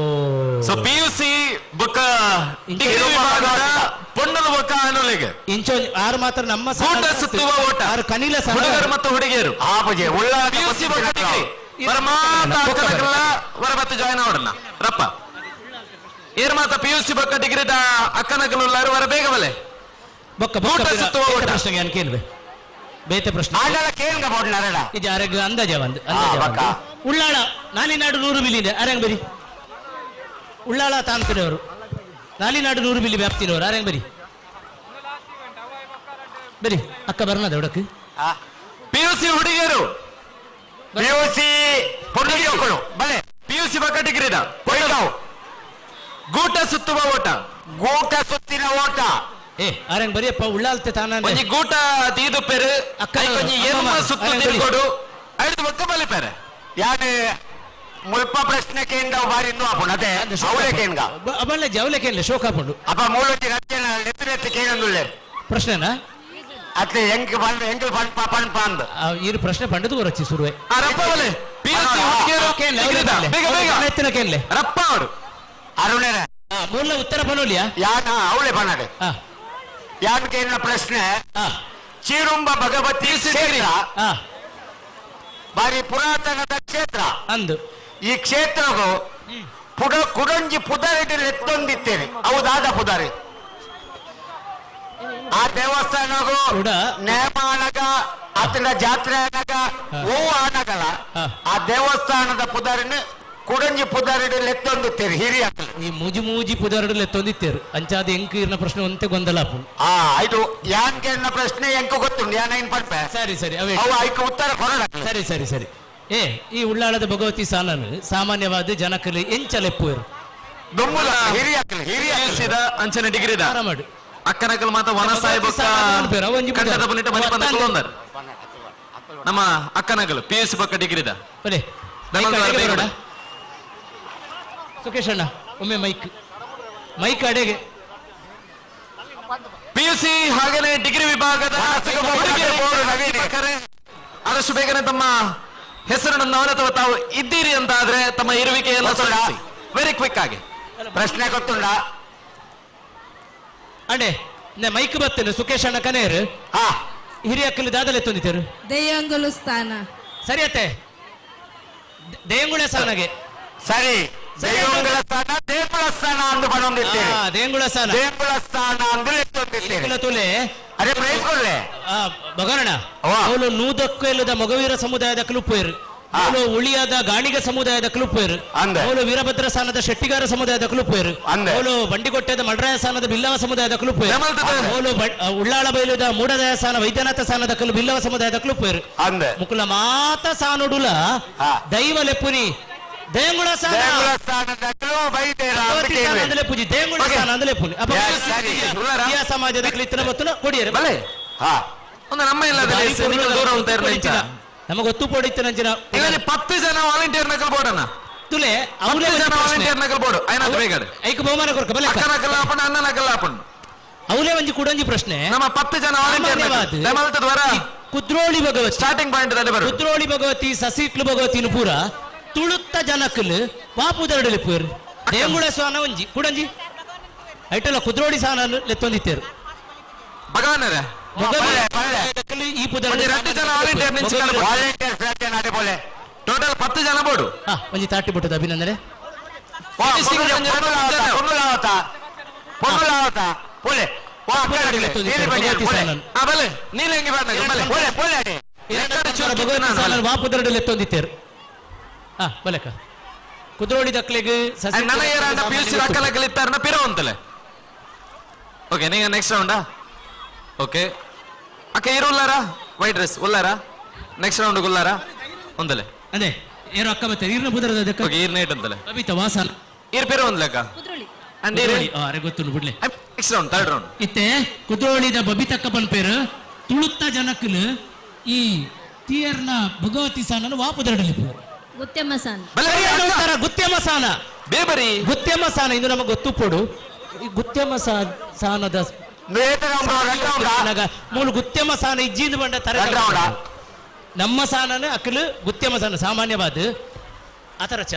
ಸೊ ಪಿಯುಸಿ ಬುಕ್ಕ ಪೊಣ್ಣದ ಬುಕ್ಕ ಅನ್ನೋಲಿಗೆ ಇಂಚೋ ಆರು ಮಾತ್ರ ನಮ್ಮ ಊಟ ಸುತ್ತುವ ಓಟ ಆರು ಕನಿಲ ಹುಡುಗರು ಮತ್ತು ಹುಡುಗಿಯರು ಪಿಯುಸಿ ಬುಕ್ಕ ಡಿಗ್ರಿ ವರ ಮಾತ ಅಕ್ಕನಕಲ್ಲ ವರ ಮತ್ತೆ ಜಾಯ್ನ್ ಆವಡನ್ನ ರಪ್ಪ ಏರ್ ಮಾತ ಪಿಯುಸಿ ಬುಕ್ಕ ಡಿಗ್ರಿ ಅಕ್ಕನಕಲ್ಲ ಉಳ್ಳಾರು ವರ ಬೇಗ ಬಲೆ ಬೊಕ್ಕ ಊಟ ಸುತ್ತುವ ಓಟ ಪ್ರಶ್ನೆಗೆ ಏನು ಕೇಳ್ವೆ ಬೇತೆ ಪ್ರಶ್ನೆ ಇದು ಅರೆಗ ಅಂದಾಜ ಒಂದು ಉಳ್ಳಾಳ ನಾಲಿನಾಡು 100 ಬಿಲ್ಲಿ ಇದೆ ಅರೆಂಗ್ ಬರಿ ಉಳ್ಳಾಳ ತಾಂತಿನವರು ನಾಲಿನಾಡು 100 ಬಿಲ್ಲಿ ವ್ಯಾಪ್ತಿನವರು ಅರೆಂಗ್ ಬರಿ ಬರಿ ಅಕ್ಕ ಬರ್ನದ ಹುಡಕ್ ಪಿಯುಸಿ ಹುಡುಗಿಯರು ಪಿಯುಸಿ ಹುಡುಗಿಯರು ಬಲೆ ಪಿಯುಸಿ ಬಕ್ಕ ಡಿಗ್ರಿದ ಗೂಟ ಸುತ್ತುವ ಓಟ ಗೂಟ ಸುತ್ತಿನ ಓಟ ಅರೆಂಗ್ ಬರಿಯಪ್ಪ ಉಳ್ಳಾಲ್ತೆ ತಾನ ಒಂಜಿ ಗೂಟ ತೀದು ಪೆರು ಒಂಜಿ ಎಮ್ಮ ಸುತ್ತು ತಿರುಗೋಡು ಐದು ಬಕ್ಕ ಬಲೆ ಪೆರೆ ಯಾನೆ ಮುಲ್ಪ ಪ್ರಶ್ನೆ ಕೇಂದ್ರ ಬಾರಿ ಇನ್ನೂ ಆಪುಣ ಅದೇ ಅವಳೆ ಕೇಂದ್ರ ಅವಳೆ ಜವಲೆ ಕೇಳಲೆ ಶೋಕ ಹಾಕೊಂಡು ಅಪ್ಪ ಮೂಲೊಂಜಿ ರಚನೆ ಎತ್ತಿ ಕೇಳಂದುಳ್ಳೆ ಪ್ರಶ್ನೆನಾ ಅತ್ತೆ ಎಂಕ್ ಬಂದು ಎಂಕ್ ಪಂಪ ಪಂಪ ಅಂದ ಇರು ಪ್ರಶ್ನೆ ಪಂಡದು ರಚಿ ಸುರುವೆ ರಪ್ಪ ಬಲೆ ಪಿಯುಸಿ ಹುಡುಗಿಯರು ಬೇಗ ಬೇಗ ಎತ್ತಿನ ಕೇಳಲೆ ರಪ್ಪ ಅವರು ಅರುಣರ ಮೂಲ ಉತ್ತರ ಪನೋಲಿಯಾ ಯಾನ ಅವಳೆ ಪಣಡೆ ಯಾನ್ ಕೇಳಿನ ಪ್ರಶ್ನೆ ಚೀರುಂಬ ಭಗವತಿ ಕ್ಷೇತ್ರ ಬಾರಿ ಪುರಾತನದ ಕ್ಷೇತ್ರ ಅಂದು ಈ ಕ್ಷೇತ್ರಗೂ ಕುಡಂಜಿ ಪುದಾರಿಟಿ ಎತ್ತೊಂದಿತ್ತೇನೆ ಹೌದಾದ ಪುದಾರಿ ಆ ದೇವಸ್ಥಾನಗೂ ನೇಮ ಅನಗ ಆತನ ಜಾತ್ರೆ ಅನಗ ಹೂವು ಅನಗಲ್ಲ ಆ ದೇವಸ್ಥಾನದ ಪುದಾರಿನ ಕುಡಂಜಿ ಪುದಾರಿಡಲ್ಲಿ ಎತ್ತೊಂದಿತ್ತೇರಿ ಹಿರಿಯ ಈ ಮೂಜಿ ಪುದಾರಿಡಲ್ಲಿ ಎತ್ತೊಂದಿತ್ತೇರು ಅಂಚಾದ ಎಂಕು ಇರ್ನ ಪ್ರಶ್ನೆ ಒಂತೆ ಗೊಂದಲ ಆಯ್ತು ಯಾನ್ ಕೇಳಿನ ಪ್ರಶ್ನೆ ಎಂಕು ಗೊತ್ತುಂಡು ಯಾನ ಏನ್ ಪಡ್ಪೆ ಸರಿ ಅವು ಆಯ್ಕೆ ಉತ್ತರ ಕೊಡ ಸರಿ ಈ ಉಳ್ಳಾಳದ ಭಗವತಿ ಸಾಲನು ಸಾಮಾನ್ಯವಾದ ಜನಕಲಿ ಎಂಚಲೆಪ್ಪುವರು ದುಮ್ಮುಲ ಹಿರಿಯ ಅಂಚನೆ ಡಿಗ್ರಿದ ಮಾಡಿ ಅಕ್ಕನಕಲ್ ಮಾತ ವನ ಸಾಹೇಬ ನಮ್ಮ ಅಕ್ಕನಕಲ್ ಪಿಯುಸಿ ಪಕ್ಕ ಡಿಗ್ರಿದ ಸುಖೇಶ್ ಅಣ್ಣ ಒಮ್ಮೆ ಮೈಕ್ ಅಡೆಗೆ ಪಿಯುಸಿ ಹಾಗೇನೆ ಡಿಗ್ರಿ ವಿಭಾಗದ ಆದಷ್ಟು ಬೇಗನೆ ತಮ್ಮ ಹೆಸರನ್ನು ನವನತವ ತಾವು ಇದ್ದೀರಿ ಅಂತ ಆದ್ರೆ ತಮ್ಮ ಇರುವಿಕೆಯಲ್ಲ ವೆರಿ ಕ್ವಿಕ್ ಆಗಿ ಪ್ರಶ್ನೆ ಗೊತ್ತುಂಡ ಅಡೆ ಮೈಕ್ ಬರ್ತೇನೆ ಸುಖೇಶ್ ಅಣ್ಣ ಕನೇರು ಹಿರಿಯಕ್ಕಲ್ಲಿ ದಾದಲೆ ತಂದಿದ್ದೇರು ದೆಯ್ಯಂಗುಲು ಸ್ಥಾನ ಸರಿ ಅತ್ತೆ ದೇಂಗುಳ ಸ್ಥಾನಗೆ ಸರಿ ದೇವಂಗುಳ ಸ್ಥಾನ ದೇಗುಳ ಸ್ಥಾನ ಅಂದು ಬಣ್ಣೊಂದಿರ್ತೇವೆ ದೇಂಗುಳ ಸ್ಥಾನ ಅಂದ್ರೆ ಎತ್ತೊಂದಿರ್ತೇವೆ ತುಲೆ ಅದೇ ಪ್ರೈಸ್ ಕೊಡ್ಲೆ ಭಗವಣ್ಣ ಅವಳು ನೂದಕ್ಕೂ ಇಲ್ಲದ ಮೊಗವೀರ ಸಮುದಾಯದ ಕ್ಲುಪ್ಪೇರು ಅವಳು ಉಳಿಯಾದ ಗಾಣಿಗ ಸಮುದಾಯದ ಕ್ಲುಪ್ಪೇರು ಅವಳು ವೀರಭದ್ರ ಸ್ಥಾನದ ಶೆಟ್ಟಿಗಾರ ಸಮುದಾಯದ ಕ್ಲುಪ್ಪೇರು ಅವಳು ಬಂಡಿಗೊಟ್ಟೆದ ಮಡ್ರಾಯ ಸ್ಥಾನದ ಬಿಲ್ಲವ ಸಮುದಾಯದ ಕ್ಲುಪ್ಪೇರು ಅವಳು ಉಳ್ಳಾಳ ಬೈಲುದ ಮೂಡದಯ ಸ್ಥಾನ ವೈದ್ಯನಾಥ ಸ್ಥಾನದ ಬಿಲ್ಲವ ಸಮುದಾಯದ ಕ್ಲುಪ್ಪೇರು ಮುಕುಲ ಮಾತ ಸಾನುಡುಲ ದೈವ ಲೆಪ್ಪುನಿ ದೇಂಗುಳ ಪೂಜಿ ದೇಂಗುಳ ಸ್ಥಾನ ಅಂದಲೇ ಪುನಿ ಸಮಾಜದ ಕ್ಲಿತ್ತನ ಬತ್ತುನ ಕೊಡಿಯರೆ ಬಲೆ ಒಂದು ನಮ್ಮ ಇಲ್ಲ ದೂರ ಅಂತ ನಮಗೆ ಗೊತ್ತು ಪೋಡಿತ್ತು ನಂಚಿನ 10 ಜನ ವಾಲಂಟಿಯರ್ ನಕಲ್ ಬೋರ್ಡ್ ತುಲೆ 10 ಜನ ವಾಲಂಟಿಯರ್ ನಕಲ್ ಬೋರ್ಡ್ ಐನ ಬೇಗಡೆ ಐಕ ಬಹುಮಾನ ಕೊರ್ಕ ಬಲೆ ಅಕ್ಕ ನಕಲ್ ಆಪಣ ಅಣ್ಣ ನಕಲ್ ಆಪಣ ಅವಲೇ ಒಂಜಿ ಕುಡಂಜಿ ಪ್ರಶ್ನೆ ನಮ್ಮ 10 ಜನ ವಾಲಂಟಿಯರ್ ನಮಲ್ತದ ವರ ಕುದ್ರೋಳಿ ಭಗವತಿ ಸ್ಟಾರ್ಟಿಂಗ್ ಪಾಯಿಂಟ್ ದಲ್ಲಿ ಬರು ಕುದ್ರೋಳಿ ಭಗವತಿ ಸಸಿಕ್ಲು ಭಗವತಿನ ಪೂರ ತುಳುತ್ತ ಜನಕಲ್ ವಾಪುದರಡಲಿ ಪೂರ್ ದೇಂಗುಳ ಸ್ವಾನ ಒಂಜಿ ಕುಡಂಜಿ ಐಟಲ್ಲ ಕುದ್ರೋಳಿ ಸಾನ ಲೆತ್ತೊಂದಿತ್ತೇರು ಭಗವಾನರ ಈ ಪುದರ 2 ಜನ ವಾಲಂಟಿಯರ್ ಟೋಟಲ್ 10 ಜನ ಬೋರ್ಡು ಒಂಜಿ ತಾಟಿ ಬಿಟ್ಟದ ಅಭಿನಂದನೆ ನೀಲ್ ಹೆಂಗೆ ವಾಪುದರಡಲ್ಲಿ ಎತ್ತೊಂದಿತ್ತೇರು ಬಲಕ ಕುದ್ರೋಳಿ ದಕ್ಲೆಗ್ పిలిచి రక్కలకిలిస్తారన్న పిరవంతలే ఓకే నీగా నెక్స్ట్ రౌండా ఓకే అక్క ఈరు ఉల్లారా వైట్ డ్రెస్ ఉల్లారా నెక్స్ట్ రౌండ్ ఉల్లారా ఉందలే ಅದೇ ಏರು ಅಕ್ಕ ಮತ್ತೆ ಈರ್ನ ಬುದರದ ఓకే ఈరు నైట్ ఉందలే ಬಬಿತ ವಾಸನ ఈరు పిరవందలేక అండ్ ఈరు ಅರೆ ಗೊತ್ತು ಬಿಡ್ಲೆ నెక్స్ట్ రౌండ్ థర్డ్ రౌండ్ ಇತ್ತೆ ಕುದ್ರೋಳಿದ ಬಬಿತಕ್ಕ ಪನ್ಪೇರು ತುಳುತ್ತ ಜನಕ್ಕಲು ಈ ತೀಯರ್ನ ಭಗವತಿ ಸಾನನ ವಾಪುದರಡಲ್ಲಿ ಗುತ್ಯಮ ಸಾನ ಬೇಬರಿ ಗುತ್ಯಮ ಸಾನ ಇದು ನಮಗೆ ಗೊತ್ತುಪಡು ಈ ಗುತ್ಯಮ ಸಾನದ ಮೂಲ ಗುತ್ಯಮ ಸಾನ ಇಜ್ಜಿಂದ ಬಂಡ ತರ ನಮ್ಮ ಸಾನನ ಅಕ್ಕಲು ಗುತ್ಯಮ ಸಾನ ಸಾಮಾನ್ಯವಾದ ಆತರಚ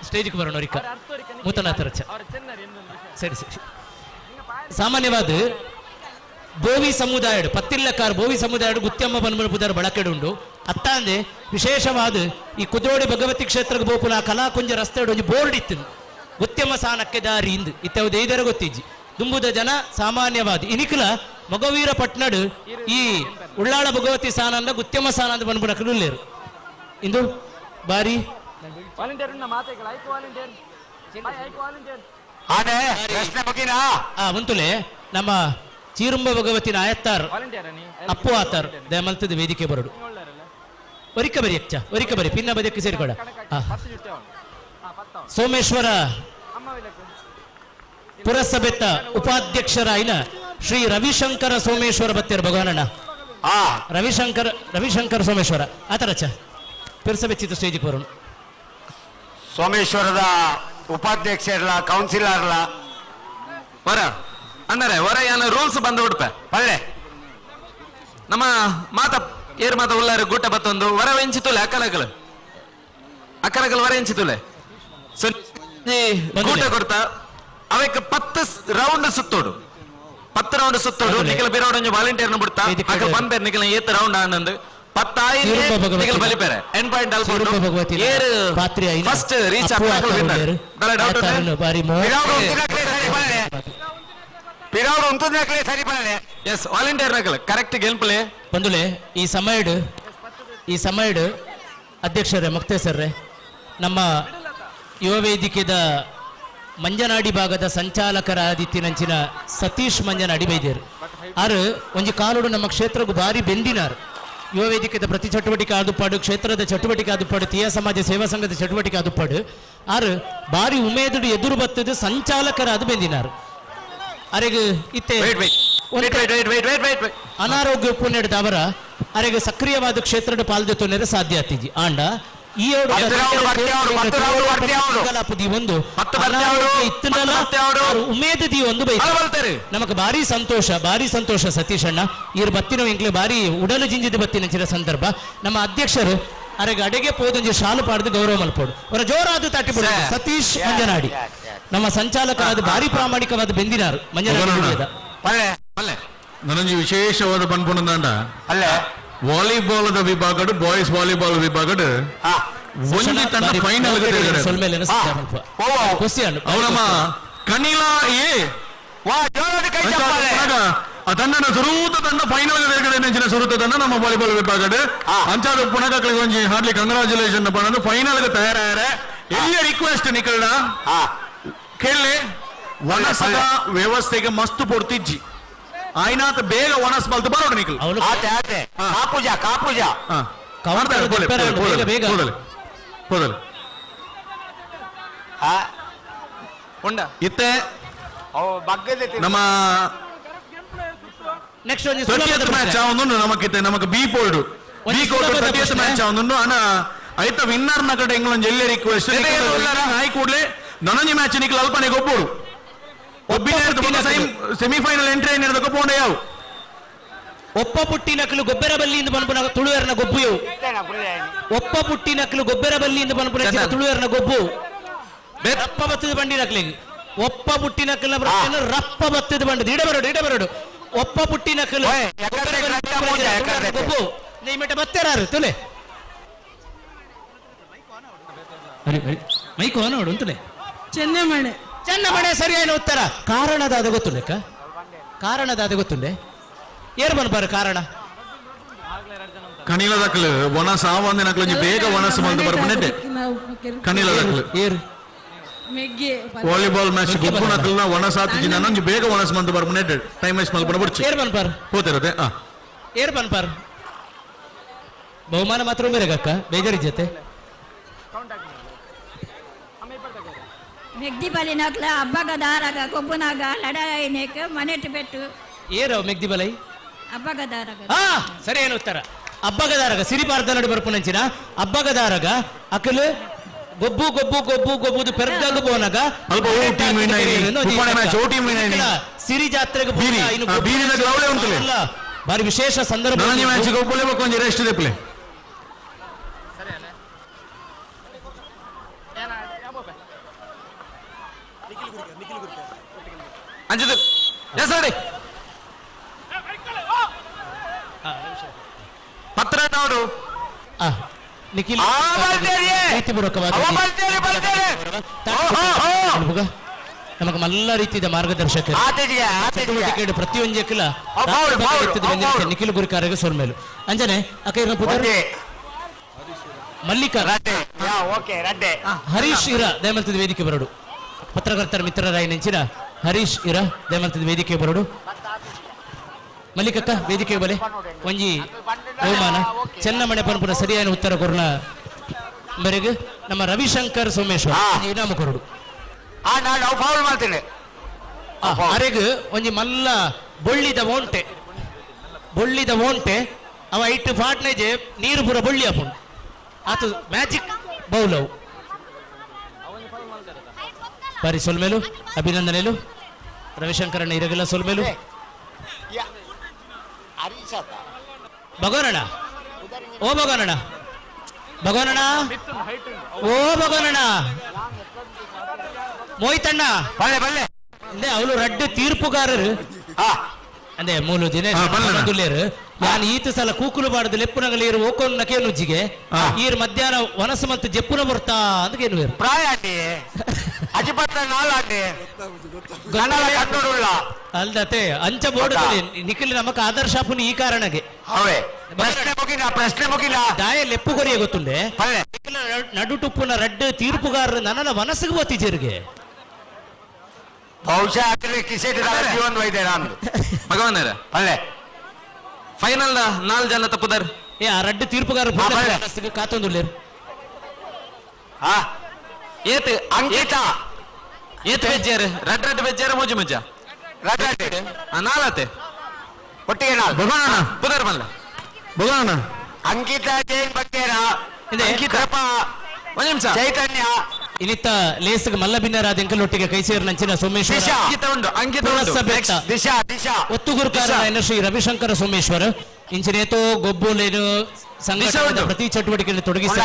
ಸ್ಟೇಜ್ಗೆ ಬರೋಣರಿಕ ಮೂತನ ಆತರಚ ಸರಿ ಸರಿ ಸಾಮಾನ್ಯವಾದ ಬೋವಿ ಸಮುದಾಯಡು ಪತ್ತಿಲ್ಲಕಾರ ಬೋವಿ ಸಮುದಾಯಡು ಗುತ್ಯಮ್ಮ ಬನ್ಮನ ಪುದರ್ ಬಳಕೆಡು ಉಂಡು ಅತ್ತ ಅಂದೆ ವಿಶೇಷವಾದ ಈ ಕುದ್ರೋಡಿ ಭಗವತಿ ಕ್ಷೇತ್ರಕ್ಕೆ ಬೋಪುನ ಕಲಾಕುಂಜ ರಸ್ತೆ ಒಂದು ಬೋರ್ಡ್ ಇತ್ತು ಗುತ್ಯಮ್ಮ ಸಾನಕ್ಕೆ ದಾರಿ ಇಂದು ಇತ್ತವು ಐದರ ಗೊತ್ತಿಜ್ಜಿ ದುಂಬುದ ಜನ ಸಾಮಾನ್ಯವಾದ ಇನಿಕಲ ಮಗವೀರ ಪಟ್ನಡು ಈ ಉಳ್ಳಾಳ ಭಗವತಿ ಸಾನಂದ ಗುತ್ಯಮ್ಮ ಸಾನ ಅಂತ ಬನ್ಪುನ ಕಡುಲ್ಲೇರು ಇಂದು ಬಾರಿ ಒಂತುಲೆ ನಮ್ಮ ಚೀರುಂಬ ಭಗವತಿನ ಆಯತ್ತಾರ್ ಅಪ್ಪು ಆತಾರ್ ದಯಮಲ್ತದ ವೇದಿಕೆ ಬರಡು ಒರಿಕ ಬರಿ ಅಚ್ಚ ಒರಿಕ ಬರಿ ಪಿನ್ನ ಬದಿಯಕ್ಕೆ ಸೇರಿಕೊಡ ಸೋಮೇಶ್ವರ ಪುರಸಭೆತ್ತ ಉಪಾಧ್ಯಕ್ಷರಾಯಿನ ಶ್ರೀ ರವಿಶಂಕರ ಸೋಮೇಶ್ವರ ಬತ್ತೇರು ಭಗವಾನಣ್ಣ ರವಿಶಂಕರ ಸೋಮೇಶ್ವರ ಆತರಚ್ಚ ಪುರಸಭೆಚ್ಚಿತ ಸ್ಟೇಜಿಗೆ ಬರೋಣ ಸೋಮೇಶ್ವರದ ಉಪಾಧ್ಯಕ್ಷರಲ್ಲ ಕೌನ್ಸಿಲರ್ಲ ವರ ಅಣ್ಣರೇ ವರ ಏನ ರೂಲ್ಸ್ ಬಂದು ಉಡುಪೆ ಪಳ್ಳೆ ನಮ್ಮ ಮಾತ ಏರ್ ಮಾತ ಉಳ್ಳಾರ ಗುಟ್ಟ ಬತ್ತೊಂದು ವರ ಎಂಚಿತುಲೆ ಅಕ್ಕಲಗಲ್ ವರ ಎಂಚಿತುಲೆ ಗೂಟ ಕೊಡ್ತಾ ಅವಕ್ಕೆ 10 ರೌಂಡ್ ಸುತ್ತೋಡು 10 ರೌಂಡ್ ಸುತ್ತೋಡು ನಿಖಿಲ ಬಿರೋಡ್ ವಾಲಂಟಿಯರ್ನ ಬಿಡ್ತಾ ಅಕ್ಕ ಬಂದ್ಬೇರೆ ನಿಖಿಲ ಏತ್ ರೌಂಡ್ ಆನಂದ್ 10 ನಿಖಿಲ ಬಲಿಪೇರೆ ಎಂಡ್ ಪಾಯಿಂಟ್ ಅಲ್ಕೊಂಡು ಏರ್ ಫಸ್ಟ್ ರೀಚ್ ಆಗ್ತಾರೆ ವಿನ್ನರ್ ಬಲ ಡೌಟ್ ಪಿರಾವ್ರು ಉಂಟು ಸರಿ ಬರಲೆ ಎಸ್ ವಾಲಂಟಿಯರ್ ನಕಲ ಕರೆಕ್ಟ್ ಗೆಲ್ಪಲೆ ಬಂದುಲೆ ಈ ಸಮಯಡ್ ಅಧ್ಯಕ್ಷರೇ ಮುಕ್ತೇಸರ್ರೆ ನಮ್ಮ ಯುವ ವೇದಿಕೆದ ಮಂಜನಾಡಿ ಭಾಗದ ಸಂಚಾಲಕರಾದಿತ್ತಿನಂಚಿನ ಸತೀಶ್ ಮಂಜನಾಡಿ ಬೈದೇರು ಆರು ಒಂಜಿ ಕಾಲುಡು ನಮ್ಮ ಕ್ಷೇತ್ರಕ್ಕೂ ಭಾರಿ ಬೆಂದಿನಾರು ಯುವ ವೇದಿಕೆದ ಪ್ರತಿ ಚಟುವಟಿಕೆ ಆದುಪಾಡು ಕ್ಷೇತ್ರದ ಚಟುವಟಿಕೆ ಆದುಪಾಡು ತೀಯ ಸಮಾಜ ಸೇವಾ ಸಂಘದ ಚಟುವಟಿಕೆ ಆದುಪಾಡು ಆರು ಭಾರಿ ಉಮೇದುಡು ಎದುರು ಬತ್ತದು ಸಂಚಾಲಕರಾದು ಬೆಂದಿನಾರು ಅರೆಗೆ ಇತ್ತೆ ಅನಾರೋಗ್ಯ ಉಪನೆಡ್ದ ಅವರ ಅರೆಗೆ ಸಕ್ರಿಯವಾದ ಕ್ಷೇತ್ರದ ಪಾಲ್ದೊತ್ತೊಂದರೆ ಸಾಧ್ಯ ಆತಿಜಿ ಆಂಡ ಈ ಒಂದು ಉಮೇದಿ ಒಂದು ಬೈತಾರೆ ನಮಕ್ ಭಾರಿ ಸಂತೋಷ ಸತೀಶ್ ಅಣ್ಣ ಇವ್ರು ಬತ್ತಿನ ಇಂಕ್ಲೆ ಭಾರಿ ಉಡಲು ಜಿಂಜಿದ ಬತ್ತಿನ ಸಂದರ್ಭ ನಮ್ಮ ಅಧ್ಯಕ್ಷರು ಅರೆಗೆ ಅಡೆಗೆ ಪೋದೊಂಜಿ ಶಾಲು ಪಾಡ್ದು ಗೌರವ ಮಲ್ಪೋಡು ಅವರ ಜೋರಾದ ತಾಟಿ ಸತೀಶ್ ಮಂಜನಾಡಿ ನಮ್ಮ ಸಂಚಾಲಕರಾದ ಭಾರಿ ಪ್ರಾಮಾಣಿಕವಾದ ಬೆಂದಿನಾರು ಮಂಜನಾಡಿ ನನಗೆ ವಿಶೇಷವಾದ ಪನ್ಪುಣದಂಡ ವಾಲಿಬಾಲ್ ವಿಭಾಗಡು ಬಾಯ್ಸ್ ವಾಲಿಬಾಲ್ ವಿಭಾಗಡು ಒಂಜಿ ತಂಡ ಫೈನಲ್ ಅವನಮ್ಮ ಕನಿಲ ಆ ತಂಡನ ಸುರೂತ ತಂಡ ಫೈನಲ್ ನೆಂಚಿನ ಸುರೂತ ತಂಡ ನಮ್ಮ ವಾಲಿಬಾಲ್ ವಿಭಾಗಡು ಅಂಚಾದ ಪುನಃ ಒಂಜಿ ಹಾರ್ಲಿ ಕಂಗ್ರಾಚುಲೇಷನ್ ಪಣ್ಣದು ಫೈನಲ್ ತಯಾರ ಎಲ್ಲಿಯ ರಿಕ್ವೆಸ್ಟ್ ನಿಕಲ್ನ ಕೇಳಿ ವನಸದ ವ್ಯವಸ್ಥೆಗೆ ಮಸ್ತ್ ಪೊಡ್ತಿಜ್ಜಿ ಆಯ್ನಾತ ಬೇಗ ವನಸ್ ಬಲ್ತು ಬರೋಣ ನಿಖಿಲ್ ಕಾಪೂಜಾ ಇತ್ತೆ ನಮ್ಮ ನೆಕ್ಸ್ಟ್ ಮ್ಯಾಚ್ ಆವೊಂದುಂಡು ನಮಕ್ B polled B cold match ಆವೊಂದುಂಡು ಅಣ್ಣ ಐತ ವಿನ್ನರ್ ನ ಕಡೆ ಎಂಗ್ಲೊಂದು ಎಲ್ಲಿ ರಿಕ್ವೆಸ್ಟ್ ಆಯ್ ಕೂಡ್ಲೆ ನನಂಜಿ ಮ್ಯಾಚ್ ನಿಖಿಲ್ ಅಲ್ಪನೆ ಗೊಬ್ಬರು ಸೆಮಿಫೈನಲ್ ಎಂಟ್ರಿ ಏನಿರೋದು ಗೊಬ್ಬೊಂಡೆ ಯಾವ ಒಪ್ಪ ಪುಟ್ಟಿನಕಲು ಗೊಬ್ಬರ ಬಲ್ಲಿಯಿಂದ ಬನ್ಪುನ ತುಳುವೆರ್ನ ಗೊಬ್ಬು ಒಪ್ಪ ಪುಟ್ಟಿನಕಲು ಗೊಬ್ಬರ ಬಲ್ಲಿಯಿಂದ ಬನ್ಪುನ ತುಳುವೆರ್ನ ಗೊಬ್ಬು ರಪ್ಪ ಬತ್ತದ ಬಂಡಿ ನಕ್ಲಿಗೆ ಒಪ್ಪ ಪುಟ್ಟಿನಕಲ ರಪ್ಪ ಬತ್ತದ ಬಂಡಿ ಇಡಬರಡು ಒಪ್ಪ ಪುಟ್ಟಿನಕಲು ಗೊಬ್ಬು ನೀ ಬತ್ತೇರಾರು ತುಲೆ ಮೈಕೋ ನೋಡು ಅಂತಲೇ ಚೆನ್ನಮಣೆ ಸರಿಯಾದ ಉತ್ತರ ಕಾರಣದಾದ ಗೊತ್ತುಂಡೆ ಏರು ಬನ್ಬಾರ ಕಾರಣ ಕಣಿಲ ದಕ್ಕಲು ಒಣಸ ಆವಂದಿ ನಕ್ಲು ಒಂಜಿ ಬೇಗ ಒಣಸ ಬಂದು ಬರ್ಪುಂಡೆ ಕಣಿಲ ದಕ್ಕಲು ಏರು ಮೆಗ್ಗೆ ವಾಲಿಬಾಲ್ ಮ್ಯಾಚ್ ಗೊಬ್ಬು ನಕ್ಲನ ಒಣಸ ಆತಿಜಿನ ಒಂಜಿ ಬೇಗ ಒಣಸ ಬಂದು ಬರ್ಪುಂಡೆ ಟೈಮ್ ವೇಸ್ಟ್ ಮಲ್ಪನ ಬಿಡ್ಚಿ ಏರ್ ಬನ್ಪಾರ್ ಹೋತಿರದೆ ಏರ್ ಬನ್ಪಾರ್ ಬಹುಮಾನ ಮಾತ್ರ ಬೇರೆಗಕ್ಕ ಬೇಜಾರಿಜ್ಜತೆ ಮೆಗ್ದಿ ಬಲಿನಕ್ಲ ಹಬ್ಬಗ ದಾರಗ ಕೊಬ್ಬುನಾಗ ಲಡಾಯಿನೇಕ ಮನೆಟ್ಟು ಬೆಟ್ಟು ಏರೋ ಮೆಗ್ದಿ ಬಲೈ ಹಬ್ಬಗ ದಾರಗ ಸರಿ ಏನು ಉತ್ತರ ಹಬ್ಬಗದಾರಗ ಸಿರಿಪಾರ್ದ ನಡು ಬರ್ಪುನಂಚಿನ ಹಬ್ಬಗದಾರಗ ಅಕಲು ಗೊಬ್ಬು ಗೊಬ್ಬು ಗೊಬ್ಬು ಗೊಬ್ಬುದು ಪೆರ್ದಂದು ಬೋನಗ ಅಲ್ಪ ಟೀಮ್ ವಿನ್ ಸಿರಿ ಜಾತ್ರೆಗೆ ಬೀರಿದ ಗ್ಲೌಳೆ ಉಂಟು ಬಾರಿ ವಿಶೇಷ ಸಂದರ್ಭ ನನಗೆ ಮ್ಯಾಚ್ ಗೊಬ್ಬಳೆ ಕೊಂಚ ರೆಸ್ಟ್ ದೆಪ್ಲೆ ಅಂಜದು ಎಸಡಿ ಪತ್ರ ನೋಡು ನಿಖಿಲ್ ನಮಗೆ ಮಲ್ಲ ರೀತಿಯ ಮಾರ್ಗದರ್ಶಕ ಪ್ರತಿಯೊಂದು ನಿಖಿಲ್ ಗುರಿಕಾರಗೆ ಸೋಲ್ಮೇಲು ಅಂಜನೆ ಅಕ್ಕ ಪುದರ್ ಮಲ್ಲಿಕಾ ಹರೀಶ್ ಇರ ದಯಮಂತದ ವೇದಿಕೆ ಬರಡು ಪತ್ರಕರ್ತರ ಮಿತ್ರರಾಯಿ ನೆಂಚಿನ ಹರೀಶ್ ಇರ ದಯಮಂತದ ವೇದಿಕೆ ಬರಡು ಮಲ್ಲಿಕಕ್ಕ ವೇದಿಕೆ ಬಲೆ ಒಂಜಿ ಬಹುಮಾನ ಚೆನ್ನಮಣೆ ಪನ್ಪುರ ಸರಿಯಾದ ಉತ್ತರ ಕೊರೋನ ಮೇರೆಗೆ ನಮ್ಮ ರವಿಶಂಕರ್ ಸೋಮೇಶ್ವರ ಇನಾಮ ಕೊರಡು ಅರೆಗೆ ಒಂಜಿ ಮಲ್ಲ ಬೊಳ್ಳಿದ ಓಂಟೆ ಅವ ಇಟ್ಟು ಫಾಟ್ನೇಜೆ ನೀರು ಪೂರ ಬೊಳ್ಳಿ ಅಪ್ಪುಂಡು ಆತು ಮ್ಯಾಜಿಕ್ ಬೌಲವು ಬಾರಿ ಸೊಲ್ಮೇಲು ಅಭಿನಂದನೆಲು ರವಿಶಂಕರಣ್ಣ ಇರಗೆಲ್ಲ ಸೊಲ್ಮೇಲು ಭಗವನಣ್ಣ ಓ ಭಗವನಣ್ಣ ಭಗವನಣ್ಣ ಓ ಭಗವನಣ್ಣ ಮೋಹಿತಣ್ಣ ಅಂದೆ ಅವಳು ರಡ್ಡು ತೀರ್ಪುಗಾರರು ಅಂದೆ ಮೂಲು ದಿನ ಯಾನ್ ಈತ ಸಲ ಕೂಕುಲು ಬಾಡದು ಲೆಪ್ಪುನಗಲಿ ಇರು ಓಕೊಂಡು ನಕೆ ನುಜ್ಜಿಗೆ ಈರ್ ಮಧ್ಯಾಹ್ನ ವನಸ ಮತ್ತು ಜಪ್ಪುನ ಬರ್ತಾ ಅಂತ ಏನು ಪ್ರಾಯ ಅಲ್ದತೆ ಅಂಚ ಬೋರ್ಡ್ ನಿಖಿಲ್ ನಮಕ್ ಆದರ್ಶಾಪುನಿ ಈ ಕಾರಣಗೆ ಪ್ರಶ್ನೆ ಮುಗಿಲ್ಲ ದಾಯ ಲೆಪ್ಪು ಕೊರಿಯ ಗೊತ್ತುಂಡೆ ನಡುಟುಪ್ಪುನ ರಡ್ಡು ತೀರ್ಪುಗಾರರು ನನ್ನ ಮನಸ್ಸಿಗೆ ಗೊತ್ತಿಜರ್ಗೆ ಬಹುಶಃ ಕಿಸೆಟ್ ಜೀವನ್ ವೈದ್ಯ ನಾನು ಭಗವಾನರ ಅಲ್ಲೇ ಫೈನಲ್ 4 ಜನ ತಪ್ಪುದಾರ ಏ ಆ ರಡ್ಡು ತೀರ್ಪುಗಾರ ಕಾತೊಂದುಲ್ಲೇರು ಏತ್ ಅಂಕಿತ ಏತ್ ಬೆಜ್ಜಾರ ರಡ್ ಬೆಜ್ಜಾರ ಮೂಜು ಮುಜ್ಜ ರಡ್ ನಾಲತೆ ಒಟ್ಟಿಗೆ ನಾಲ್ ಭಗವಾನ ಪುದರ್ ಮಲ್ಲ ಭಗವಾನ ಅಂಕಿತ ಜೈನ್ ಬಗ್ಗೇರ ಅಂಕಿತ ಒಂದು ನಿಮಿಷ ಚೈತನ್ಯ ಇನ್ನಿತ್ತ ಲೇಸ್ಗೆ ಮಲ್ಲ ಭಿನ್ನರಾದ ಎಂಕಲೊಟ್ಟಿಗೆ ಕೈ ಸೇರಿ ನಂಚಿನ ಸೋಮೇಶ್ವರ ಒತ್ತುಗುರುಕಾರ ಶ್ರೀ ರವಿಶಂಕರ ಸೋಮೇಶ್ವರ ಇಂಚಿನೇತೋ ಗೊಬ್ಬುಲೇನು ಸಂಘಟನೆಯ ಪ್ರತಿ ಚಟುವಟಿಕೆಯಲ್ಲಿ ತೊಡಗಿಸಿ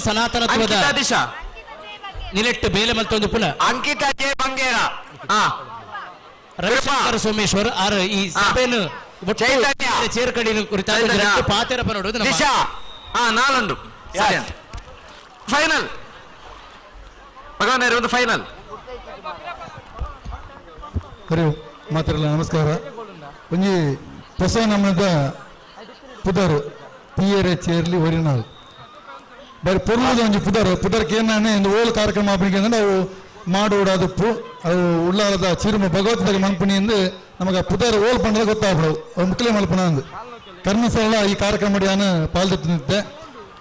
ಸನಾತನತ್ವದ ನಿಲೆಟ್ಟು ಬೇಲೆ ಮತ್ತೊಂದು ಪುನಃ ಅಂಕಿತ ಜೆ ಬಂಗೇರ ರವಿಶಂಕರ ಸೋಮೇಶ್ವರ್ ಆರ್ ಈ ಸಭೆಯನ್ನು ಚೇರ್ ಕಡಿನ ಕುರಿತಾದ ಪಾತೆರ ಪನೋಡು ನಾಲೊಂದು ಫೈನಲ್ ಭಗವಾನ್ ಒಂದು ಫೈನಲ್ ಹರಿ ಮಾತ್ರಲ್ಲ ನಮಸ್ಕಾರ ಒಂಜಿ ಹೊಸ ನಮ್ಮದ ಪುದರ್ ತೀಯರೆ ಚೇರ್ಲಿ ಒರಿನಾಳ್ ಬರೀ ಪೊರ್ಲುದ ಒಂಜಿ ಪುದರ್ಗೆ ಏನಾನೆ ಒಂದು ಓಲ್ ಕಾರ್ಯಕ್ರಮ ಆಪಣಿಕೆ ಅಂದ್ರೆ ಅವು ಮಾಡೋಡು ಅದಪ್ಪು ಅವು ಉಳ್ಳಾರದ ಚಿರುಮ ಭಗವದ್ಗೀತೆ ಮನ್ಪುಣಿ ಎಂದು ನಮಗೆ ಪುದರ್ ಓಲ್ ಪಂಡದ ಗೊತ್ತಾಗ್ಬಿಡವು ಅವು ಮುಕ್ಲೆ ಮಲ್ಪನ ಅಂದು ಕರ್ನಸಲ ಈ ಕಾರ್ಯಕ್ರಮ ಮಾಡಿಯಾನ ಪಾಲ್ದತ್ತು ನಿಂತೆ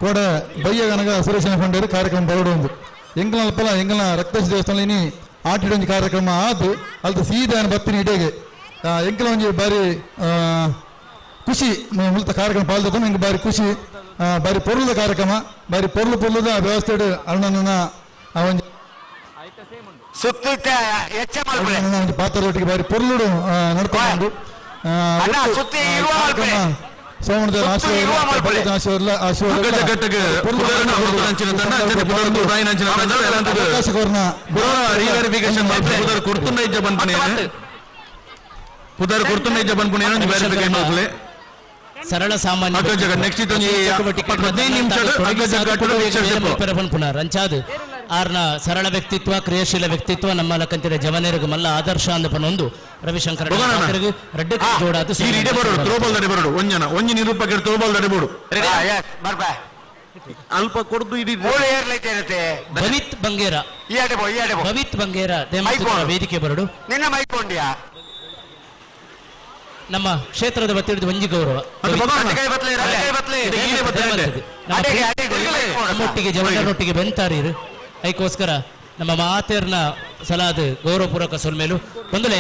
ಕೂಡ ಬಯ್ಯ ಗನಗ ಸುರೇಶನ ಪಂಡರು ಕಾರ್ಯಕ್ರಮ ಬರೋಡು ಒಂದು ಎಂಗಲ್ಪಲ ಎಂಗಲ್ನ ರಕ್ತೇಶ ದೇವಸ್ಥಾನ ಇನಿ ಆಟಿಡೊಂಜಿ ಕಾರ್ಯಕ್ರಮ ಆದು ಅಲ್ದ ಸೀದಾ ಬತ್ತಿನ ಇಡೆಗೆ ಎಂಕಲ ಒಂಜಿ ಬಾರಿ ಖುಷಿ ಮುಲ್ತ ಕಾರ್ಯಕ್ರಮ ಪಾಲ್ದದ್ದು ನಂಗೆ ಬಾರಿ ಖುಷಿ ಬಾರಿ ಪೊರ್ಲುದ ಕಾರ್ಯಕ್ರಮ ಬಾರಿ ಪೊರ್ಲುದ ವ್ಯವಸ್ಥೆ ಅಣ್ಣನ ಒಂಜಿ ಒಂದು ಪಾತ್ರದೊಟ್ಟಿಗೆ ಬಾರಿ ಪೊರ್ಲುಡು ನಡ್ಕೊಂಡು ಸೋಮಣ್ಣ ಸರಳ ಸಾಮಾನ್ಯ ನೆಕ್ಸ್ಟ್ ರಂಚಾದು ಆರ್ನ ಸರಳ ವ್ಯಕ್ತಿತ್ವ ಕ್ರಿಯಾಶೀಲ ವ್ಯಕ್ತಿತ್ವ ನಮ್ಮ ಲಕ್ಕಂತಿನ ಜವನೇರಿಗೆ ಮಲ್ಲ ಆದರ್ಶ ಅಂದ ಪನೊಂದು ರವಿಶಂಕರ್ ರೆಡ್ಡ ಜೋಡಾದು ತ್ರೋಬಾಲ್ ದಡಿಬೋಡು ಒಂಜನ ಒಂಜಿ ನಿರೂಪಕ ತ್ರೋಬಾಲ್ ದಡಿಬೋಡು ಅಲ್ಪ ಕೊಡ್ದು ಇಡೀ ಭವಿತ್ ಬಂಗೇರ ಭವಿತ್ ಬಂಗೇರ ವೇದಿಕೆ ಬರಡು ನಿನ್ನ ಮೈಕೊಂಡ್ಯಾ ನಮ್ಮ ಕ್ಷೇತ್ರದ ವತಿಯಿಂದ ಒಂಜಿ ಗೌರವ ನಮ್ಮೊಟ್ಟಿಗೆ ಜವನರೊಟ್ಟಿಗೆ ಬೆಂತಾರೀರು ಅದಕ್ಕೋಸ್ಕರ ನಮ್ಮ ಮಾತೇರ್ನ ಸಲಾದ ಗೌರವಪೂರ್ವಕ ಸೊಲ್ಮೇಲು ಬಂದುಲೆ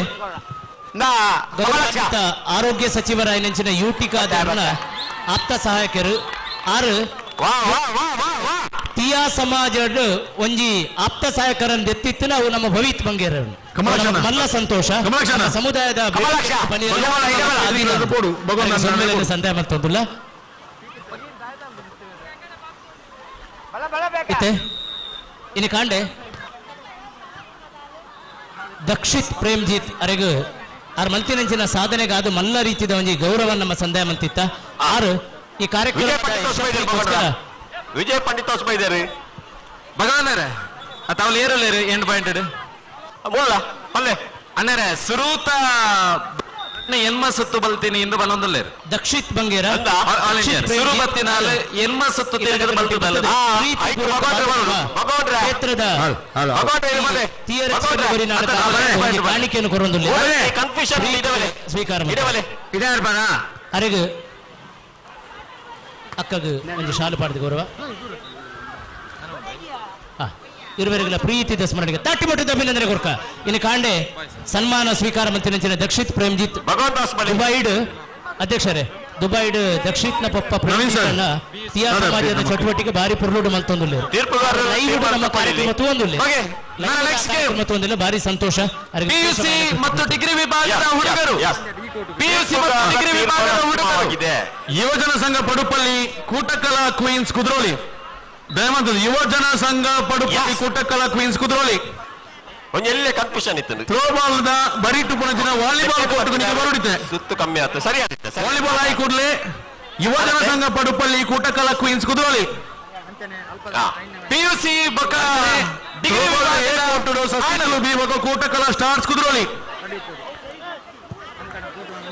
ಆರೋಗ್ಯ ಸಚಿವರ ನೆಂಚಿನ ಯೂಟಿಕಾದಾರನ ಆಪ್ತ ಸಹಾಯಕರು ಆರು ತಿಯಾ ಸಮಾಜ ಒಂಜಿ ಆಪ್ತ ಸಹಾಯಕರನ್ನು ಎತ್ತಿತ್ತು ನಾವು ನಮ್ಮ ಭವಿತ್ ಬಂಗೇರ ಮಲ್ಲ ಸಂತೋಷ ಸಮುದಾಯದ ಸಂದೇಹ ಮತ್ತೊಂದಿಲ್ಲ ಇನ್ನು ಕಾಂಡೆ ದಕ್ಷಿತ್ ಪ್ರೇಮ್ಜಿತ್ ಅರೆಗು ಆರ್ ಮಲ್ತಿನಂಚಿನ ಸಾಧನೆಗಾದು ಮಲ್ಲ ರೀತಿಯ ಒಂಜಿ ಗೌರವ ನಮ್ಮ ಸಂದೇಹ ಮಂತಿತ್ತ ಆರು ಈ ಕಾರ್ಯಕ್ರಮ ವಿಜಯ್ ಪಂಡಿತ್ ಹೊಸಬೈದಾರೆ ಭಗವಾನರ ತಾವಲ್ಲಿ ಏರಲ್ಲೇರು 8 ಪಾಯಿಂಟ್ ಬೋಳ ಅಲ್ಲೇ ಅಣ್ಣರ ಸುರೂತ ಎನ್ಮ ಸುತ್ತು ಬಲ್ತೀನಿ ಇಂದು ಬಲ್ಲೊಂದಲ್ಲೇರು ದಕ್ಷಿತ್ ಬಂಗೇರ ಸುರು ಬತ್ತಿನಾಲ್ ಎನ್ಮ ಸುತ್ತು ತಿರುಗದ ಬಲ್ತದಲ್ಲ ಕ್ಷೇತ್ರದ ಕಾಣಿಕೆಯನ್ನು ಕೊರೊಂದಿಲ್ಲ ಸ್ವೀಕಾರ ಅರೆಗು ಅಕ್ಕಗು ಒಂದು ಶಾಲು ಪಾಡಿದ ಗೌರವ ಇರುವರೆಗಳ ಪ್ರೀತಿದ ಸ್ಮರಣೆಗೆ ತಟ್ಟಿಮಟ್ಟದ ಅಭಿನಂದನೆ ಕೊರ್ಕ ಇನ್ನು ಕಾಂಡೆ ಸನ್ಮಾನ ಸ್ವೀಕಾರ ಮಂತ್ರಿನ ದಕ್ಷಿತ್ ಪ್ರೇಮ್ಜಿತ್ ದುಬೈಡ್ ಅಧ್ಯಕ್ಷರೇ ದುಬೈಡ್ ದಕ್ಷಿತ್ನ ಪಪ್ಪ ಪ್ರೇಮ್ಜಿತ್ ಸಿಯಾ ಸಮಾಜದ ಚಟುವಟಿಕೆ ಬಾರಿ ಪುರ್ಲುಡು ಮಲ್ತೊಂದಿಲ್ಲ ನಮ್ಮ ಕಾರ್ಯಕ್ರಮ ತಗೊಂದಿಲ್ಲ ಬಾರಿ ಸಂತೋಷ ಪಿಯುಸಿ ಮತ್ತು ಡಿಗ್ರಿ ವಿಭಾಗದ ಹುಡುಗರು ಯುವಜನ ಸಂಘ ಪಡುಪಲ್ಲಿ ಕೂಟಕಲಾ ಕ್ವೀನ್ಸ್ ಕುದ್ರೋಳಿ ದಯಮಾಡಿ ಯುವಜನ ಸಂಘ ಪಡುಪಲ್ಲಿ ಕೂಟಕಲಾ ಕ್ವೀನ್ಸ್ ಕುದ್ರೋಳಿ ಎಲ್ಲೇ ಕನ್ಫ್ಯೂಷನ್ ಇತ್ತು ಥ್ರೋಬಾಲ್ ದ ಬರಿಟು ಪುಣಜಿನ ವಾಲಿಬಾಲ್ ಕೋರ್ಟ್ ಬರುಡಿತೆ ಸುತ್ತು ಕಮ್ಮಿ ಆಯ್ತು ಸರಿ ಆಗುತ್ತೆ ವಾಲಿಬಾಲ್ ಆಗಿ ಕೂಡಲೇ ಯುವಜನ ಸಂಘ ಪಡುಪಲ್ಲಿ ಕೂಟಕಲಾ ಕ್ವೀನ್ಸ್ ಕುದ್ರೋಳಿ ಪಿಯುಸಿ ಬಕ ಡಿಗ್ರಿ ಕೂಟಕಲಾ ಸ್ಟಾರ್ಸ್ ಕುದ್ರೋಳಿ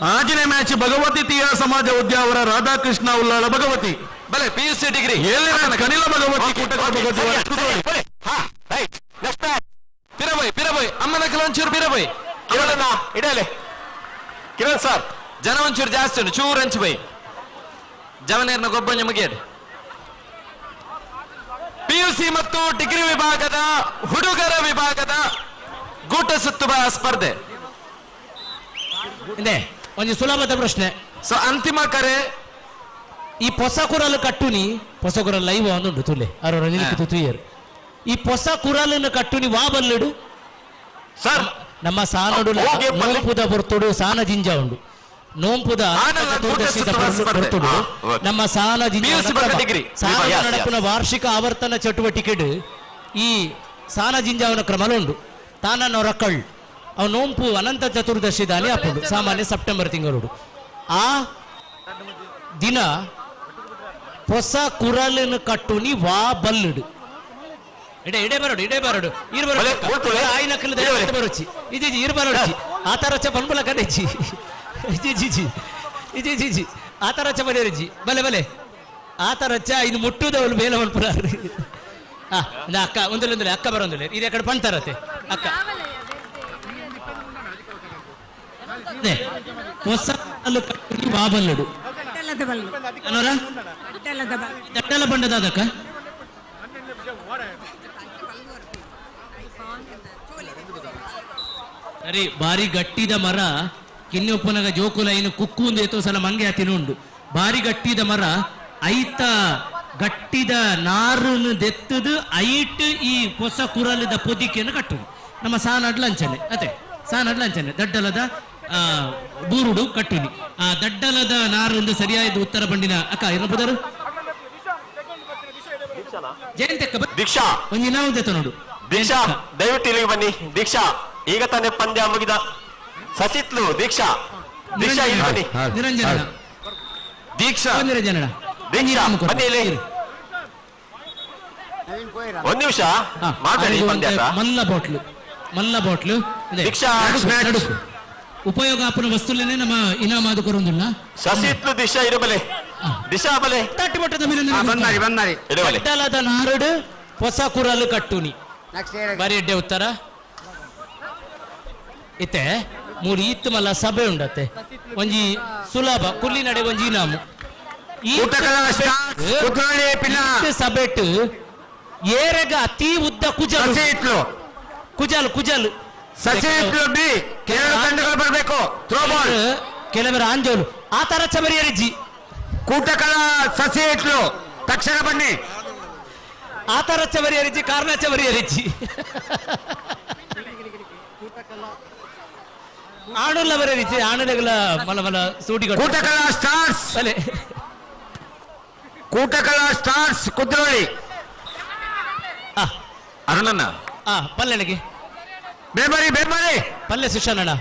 ಆಜನೇ ಮ್ಯಾಚ್ ಭಗವತಿ ತೀಯ ಸಮಾಜ ಉದ್ಯಾವರ ರಾಧಾಕೃಷ್ಣ ಉಲ್ಲಾಳ ಭಗವತಿ ಬಲೆ ಪಿಯುಸಿ ಡಿಗ್ರಿ ಕನಿಲ ಭಗವತಿ ಪಿರಬೈ ಅಮ್ಮನ ಕೆಲವೊಂಚೂರು ಪಿರಬೈ ಇಡಲೆ ಕಿರಣ್ ಸರ್ ಜನ ಒಂಚೂರು ಜಾಸ್ತಿ ಉಂಟು ಚೂರು ಹಂಚು ಬೈ ಜವನೇರ್ನ ಗೊಬ್ಬ ನಮಗೆ ಪಿಯುಸಿ ಮತ್ತು ಡಿಗ್ರಿ ವಿಭಾಗದ ಹುಡುಗರ ವಿಭಾಗದ ಗೂಟ ಸುತ್ತುವ ಸ್ಪರ್ಧೆ ಒಂದು ಸುಲಭದ ಪ್ರಶ್ನೆ ಸೊ ಅಂತಿಮ ಕರೆ ಈ ಹೊಸ ಕುರಲು ಕಟ್ಟುನಿ ಹೊಸ ಕುರಲ್ ಲೈವ್ ಒಂದು ತುಲೆ ಅವರ ನಿಲ್ಕಿತು ತುಯ್ಯರು ಈ ಹೊಸ ಕುರಲನ್ನು ಕಟ್ಟುನಿ ವಾ ಬಲ್ಲಡು ಸರ್ ನಮ್ಮ ಸಾನಡು ನೋಂಪುದ ಬರ್ತುಡು ಸಾನ ಜಿಂಜ ಉಂಡು ನೋಂಪುದ ಬರ್ತುಡು ನಮ್ಮ ಸಾನ ಜಿಂಜ ನಡಪುನ ವಾರ್ಷಿಕ ಆವರ್ತನ ಚಟುವಟಿಕೆ ಈ ಸಾನ ಜಿಂಜಾವನ ಕ್ರಮಲು ಉಂಡು ತಾನನ್ನು ರಕ್ಕಳ್ ಅವ್ ನೋಂಪು ಅನಂತ ಚತುರ್ದಶಿ ದಾನಿ ಹಾಕೊಂಡು ಸಾಮಾನ್ಯ ಸೆಪ್ಟೆಂಬರ್ ತಿಂಗಳು ಆ ದಿನ ಹೊಸ ಕುರಲನ್ನು ಕಟ್ಟುನಿ ವಾ ಬಲ್ಲುಡು ಇಡೆ ಬರೋಡು ಆಯ್ನಕ್ಕಲು ಬರೋಚಿ ಇಜಿ ಇರ್ಬರೋಚಿ ಆತರಚ ಪನ್ಬಲ ಕಡೆಚಿ ಇಜಿ ಆತರಚ ಬರೆಯರಿಜಿ ಬಲೆ ಆತರಚ ಇನ್ನು ಮುಟ್ಟುದವಳು ಬೇಲ ಮನ್ಪುರ ಅಕ್ಕ ಒಂದೊಂದಿಲ್ಲ ಅಕ್ಕ ಬರೋದಿಲ್ಲ ಇದು ಕಡೆ ಪಣ್ತಾರತೆ ಅಕ್ಕ ಹೊಸ ಕಟ್ಟುನಿ ವಾ ಬಲ್ಲುಡು ದಟ್ಟಲ ಬಂಡದಕ್ಕ ಸರಿ ಬಾರಿ ಗಟ್ಟಿದ ಮರ ಕಿನ್ನೊಪ್ಪನಗ ಜೋಕುಲ ಇನ್ನು ಕುಕ್ಕುಂದು ಎತ್ತೋ ಸಲ ಮಂಗೆ ತಿನ್ನುಂಡು ಬಾರಿ ಗಟ್ಟಿದ ಮರ ಐತ ಗಟ್ಟಿದ ನಾರನ್ನು ದೆತ್ತದು ಐಟ್ ಈ ಹೊಸ ಕುರಲದ ಪೊದಿಕೆಯನ್ನು ಕಟ್ಟುದು ನಮ್ಮ ಸಾನಡ್ಲಂಚನೆ ಅದೇ ಸಾನಡ್ಲಂಚನೆ ದಡ್ಡಲದ ಬೂರುಡು ಕಟ್ಟುನಿ ಆ ದಡ್ಡಲದ ನಾರೊಂದು ಸರಿಯಾದ ಉತ್ತರ ಬಂಡಿನ ಅಕ್ಕ ಏನು ಬದರು ಜಯಂತಕ್ಕ ದೀಕ್ಷಾ ಒಂದು ನಾವು ದೆತ್ತ ನೋಡು ದೀಕ್ಷಾ ದಯವಿಟ್ಟು ಇಲ್ಲಿಗೆ ಬನ್ನಿ ದೀಕ್ಷಾ ಈಗ ತಾನೇ ಪಂದ್ಯ ಮುಗಿದ ಸಸಿತ್ಲು ದೀಕ್ಷಾ ದೀಕ್ಷಾ ಇಲ್ಲಿ ಬನ್ನಿ ನಿರಂಜನ ದೀಕ್ಷಾ ನಿರಂಜನ ದೀಕ್ಷಾ ಬನ್ನಿ ಇಲ್ಲಿ ಒಂದ್ ನಿಮಿಷ ಮಾತಾಡಿ ಮಲ್ಲ ಬಾಟ್ಲು ಇದೆ ದೀಕ್ಷಾ ನಡುಕು ಉಪಯೋಗ ಆಪನ ವಸ್ತುಲೇನೆ ನಮ್ಮ ಇನಾಮಾದು ಕೊರೊಂದುಲ್ಲ ಸಸಿ ಇತ್ಲು ದಿಶಾ ಇರಬಲೆ ದಿಶಾ ಬಲೆ ತಟ್ಟಿ ಮಟ್ಟದ ಮೇಲೆ ಬಂದಾರಿ ಇಡಬಲೆ ಕಟ್ಟಲಾದ ನಾರಡು ಹೊಸ ಕುರಲು ಕಟ್ಟುನಿ ಬಾರಿ ಎಡ್ಡೆ ಉತ್ತರ ಇತ್ತೆ ಮೂರು ಈತ್ತು ಮಲ್ಲ ಸಭೆ ಉಂಡತ್ತೆ ಒಂಜಿ ಸುಲಭ ಕುಲ್ಲಿ ನಡೆ ಒಂಜಿ ನಾಮು ಸಭೆಟ್ ಏರೆಗ ಅತಿ ಉದ್ದ ಕುಜಲು ಕುಜಲು ಕುಜಲು ಬರಬೇಕು ಕೆಲವರು ಆಂಜೋಲು ಆ ತರ ಚಮರಿಯರಿಜ್ಜಿ ಕೂಟಕಲ ಸಸಿ ಇಟ್ಲು ತಕ್ಷಣ ಬನ್ನಿ ಆ ತರ ಚಮರಿಯರಿಜ್ಜಿ ಕಾರಣ ಚಮರಿಯರಿಜ್ಜಿ ಆಣುಲ್ಲವರಿಜ್ಜಿ ಆಣುಗಳ ಮಲ ಮಲ ಸೂಟಿಗಳು ಕೂಟಕಲ ಸ್ಟಾರ್ಸ್ ಕೂಟಕಲ ಸ್ಟಾರ್ಸ್ ಕುದ್ರೋಳಿ ಅರುಣಣ್ಣ ಪಲ್ಲೆನಿಗೆ ಬೇಮರಿ ಪಲ್ಲೆ ಸುಶಾನಣ್ಣ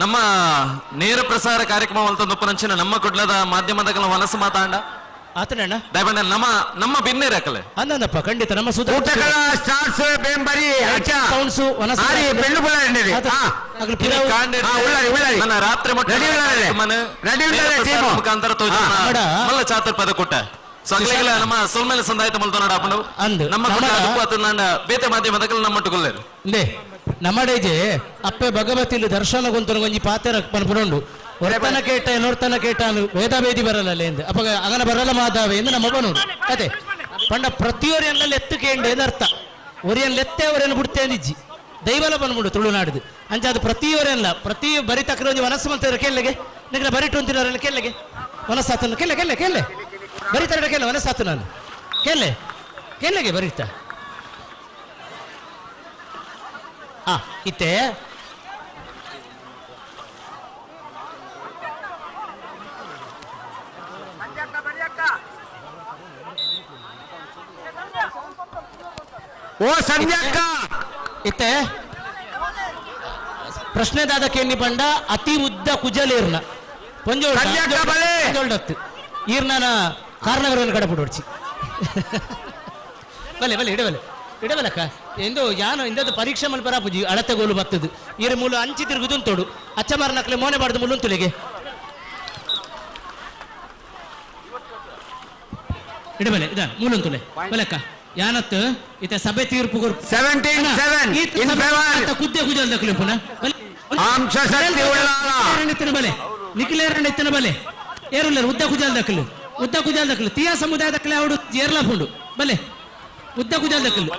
ನಮ್ಮ ನೇರ ಪ್ರಸಾರ ಕಾರ್ಯಕ್ರಮ ಅಂತಂದಪ್ಪನಂಚಿನ ನಮ್ಮ ಕುಡ್ಲದ ಮಾಧ್ಯಮದ ಮನಸ್ಸು ಮಾತಾಡ ಆತನಣ್ಣ ದಯಮಾಡಿ ನಮ್ಮ ಭಿನ್ನೇರಕಲೆ ಅಂದಪ್ಪ ಖಂಡಿತ ನಮ್ಮ ಸುತ್ತ ಕೂಟಕಲ ಸ್ಟಾರ್ಸ್ ಬೇಂಬರಿ ಸೌಂಡ್ಸು ನನ್ನ ರಾತ್ರಿ ಮುಖಾಂತರ ಮಲ್ಲ ಚಾತುರ್ಪದ ಕುಟ್ಟ ನಮ್ಮ ಸೊಲ್ಮೇಲೆ ಸಂದಾಯಿತ ಮಲ್ತನಾಡ ಅಪ್ಪನು ನಮ್ಮ ಬೇತೆ ಮಾಧ್ಯಮದ ನಮ್ಮಟ್ಟುಕೊಳ್ಳೇರು ನಮ್ಮಡೇಜೆ ಅಪ್ಪೆ ಭಗವತಿಲು ದರ್ಶನ ಗೊಂತನ ಒಂಜಿ ಪಾತೆರ ಪನ್ಪುಂಡು ಹೊರತನ ಕೇಟ ನೋಡ್ತನ ಕೇಟ ವೇದ ಬೇದಿ ಬರಲ್ಲ ಎಂದು ಅಪ್ಪ ಅಗನ ಬರಲ್ಲ ಮಾದಾವೆ ಎಂದು ನಮ್ಮ ಬನೋಡು ಅದೇ ಪಂಡ ಪ್ರತಿಯೊರೆಲ್ಲ ಲೆತ್ತು ಕೇಂಡೆ ಅರ್ಥ ಒರಿಯನ್ ಲೆತ್ತೆ ಅವರನ್ನು ಬಿಡ್ತೇ ನಿಜ್ಜಿ ದೈವಲ ಬಂದ್ಬಿಡು ತುಳುನಾಡಿದು ಅಂಚ ಅದು ಪ್ರತಿಯೊರೆಲ್ಲ ಪ್ರತಿ ಬರಿತಕ್ಕರ ಒಂಜಿ ಮನಸ್ಸು ಮಂತ್ರ ಕೆಲ್ಲೆಗೆ ನಿಗ್ಲ ಬರಿಟ್ಟು ಅಂತಿರೋರೆಲ್ಲ ಕೆಲ್ಲೆಗೆ ಮನಸ್ಸಾತನು ಕೆಲ್ಲೆ ಬರೀತಾರೆ ಕೆಲ್ಲ ಮನಸ್ಸಾತು ನಾನು ಕೆಲ್ಲೆಗೆ ಬರೀತಾ ಇತ್ತೆ ಓ ಸಂಜಕ್ಕ ಇತ್ತೆ ಪ್ರಶ್ನೆದಾದ ಕೇಳಿ ಪಂಡ ಅತಿ ಉದ್ದ ಕುಜಲೇರ್ನ ಪೊಂಜೋಳ್ಡತ್ತು ಈರ್ನಾನ ಕಾರಣವರನ್ನು ಕಡಪುಡೋಡ್ಚಿ ಬಲೆ ಇಡಬಲಕ್ಕ ಎಂದು ಯಾನು ಇಂದದ್ದು ಪರೀಕ್ಷೆ ಮಲ್ ಪರಾಪುಜಿ ಅಳತೆಗೋಲು ಬತ್ತದು ಈರ ಮೂಲ ಅಂಚಿ ತಿರುಗುದುಂತೋಡು ಅಚ್ಚಮಾರ ನಕ್ಲೆ ಮೋನೆ ಬಾಡ್ದು ಮುಳ್ಳುಂತುಲೆಗೆ ಇಡಬಲೆ ಇದ ಮೂಲುಂತುಲೆ ಬಲಕ್ಕ ಯಾನತ್ತು ಇತ ಸಭೆ ತೀರ್ಪು ಕುದ್ದೆ ಕುಜಲ್ ದಕ್ಲೆ ಪುನಃ ಬಲೆ ನಿಖಿಲೇರಣ್ಣ ಬಲೆ ಏರುಲ್ಲ ಉದ್ದ ಕುಜಲ್ ದಕ್ಲು ತೀಯ ಸಮುದಾಯ ದಕ್ಲೆ ಅವಡು ಏರ್ಲಾಪುಂಡು ಬಲೆ ಉದ್ದ ಕುಜಲ್ ದಕ್ಲು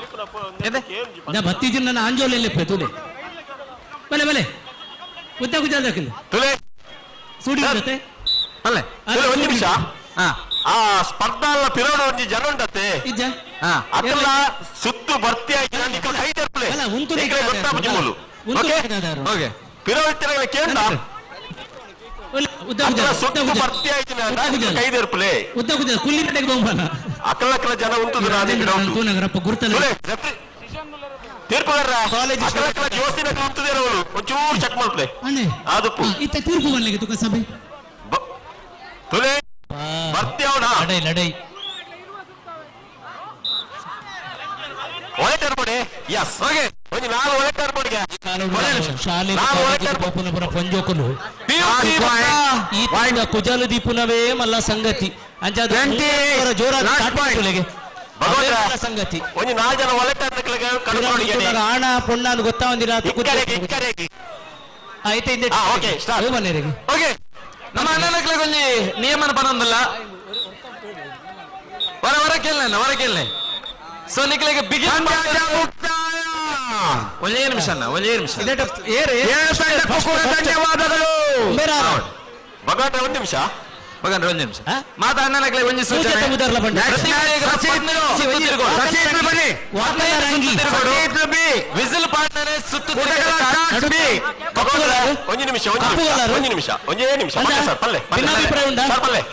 ಬತ್ತಿ ನನ್ನ ಆಂಜೋಲೆಲ್ಲ ತುಲೆ ಬಲೆ ಉದ್ದ ಕುಜಲ್ ದಕ್ಲು ಸೂಡಿ ಬರುತ್ತೆ ಒಂದು ನಿಮಿಷ ಆ ಸ್ಪರ್ಧಾಲ ಪಿರೋಡ ಒಂಜಿ ಜನ ಉಂಟತ್ತೆ ಅದೆಲ್ಲ ಸುತ್ತು ಭರ್ತಿ ಆಯ್ತು ಕೈ ತೆರ್ಪಲೆ ಪಿರೋಡ್ ಕೇಳ ಸುತ್ತು ಭರ್ತಿ ಆಯ್ತು ಕೈ ತೆರ್ಪಲೆ ಅಕ್ಕಲಕ್ಕಲ ಜನ ಉಂಟು ತೀರ್ಪುಗಾರ ಜೋಸ್ತಿನ ಉಂಟುದೇರ ಅವಳು ಒಂಚೂರು ಚೆಕ್ ಮಾಡ್ಲೆ ಅದು ತೀರ್ಪು ಬರ್ಲಿಕ್ಕೆ ತುಕ ಸಭೆ ತುಲೆ ಬರ್ತೀವಣ ಲಡೈ ಒಳೆ ಟರ್ಬೋಡೆ ಯಸ್ ಓಕೆ ಒಂದು ನಾಲ್ ಒಳೆ ಟರ್ಬೋಡ್ಗೆ ಶಾಲೆ ಪಂಜೋಕಲು ಈ ಕುಜಲು ದೀಪುನವೇ ಮಲ್ಲ ಸಂಗತಿ ಅಂಚಾದ ಸಂಗತಿ ಒಂದು 4 ಜನ ಒಳೆ ಟರ್ಬೋಡ್ಗೆ ಆಣ ಪೊಣ್ಣ ಅಂತ ಗೊತ್ತಾವಂದಿಲ್ಲ ಆಯ್ತು ಓಕೆ ಸ್ಟಾರ್ಟ್ ಮನೆಯವರಿಗೆ ಓಕೆ ನಮ್ಮ ಅಣ್ಣನಕ್ಲೆ ಕೊಂಚಿ ನಿಯಮನ ಪನೊಂದಿಲ್ಲ ಹೊರ ಕೇಳನೆ ಸೊ ನಿಕ್ಲೆಗೆ ಬಿಗಿ ಒಂದೇ ನಿಮಿಷ ಧನ್ಯವಾದಗಳು ಒಂದು ನಿಮಿಷ ಮಾತಾ ಅಣ್ಣನಕ್ಲೆ ಒಂಜಿ ಸೂಚನೆ ವಿಸಿಲ್ ಪಾಡ್ನೇ ಸುತ್ತು ಒಂದು ನಿಮಿಷ ಪಲ್ಲೆ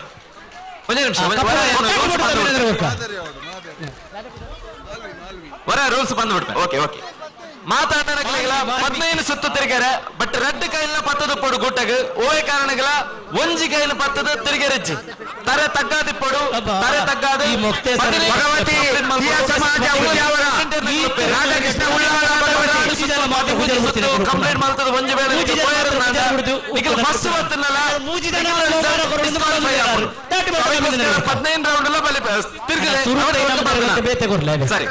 ಒಂದೇ ನಿಮಿಷ ಹೊರ ರೂಲ್ಸ್ ಬಂದ್ಬಿಡ್ತಾರೆ ಓಕೆ ಓಕೆ ಮಾತಾಡಕ್ಕಾಗಿಲ್ಲ 15 ಸುತ್ತು ತಿರುಗಾರ ಬಟ್ ರೆಡ್ ಕೈಲ ಪತ್ತದ ಪೊಡು ಗುಟ್ಟಗ ಓಯ ಕಾರಣಗಳ ಒಂಜಿ ಕೈಲ ಪತ್ತದ ತಿರುಗೇರಜ್ಜಿ ತರೆ ತಗ್ಗಾದಿಪ್ಪಡು ತರೆ ತಗ್ಗಾದು ಈ ಮೊಕ್ತೆ ಭಗವತಿ ತೀಯ ಸಮಾಜ ಉದ್ಯಾವರ ರಾಧಾಕೃಷ್ಣ ಉಳ್ಳಾಳ ಕಂಪ್ಲೇಂಟ್ ಮಾಡ್ತದೆ ಒಂಜು ಬೇಡ ಫಸ್ಟ್ ಬರ್ತನಲ್ಲ 15 ರೌಂಡ್ ಎಲ್ಲ ಬಲಿ ಸರಿ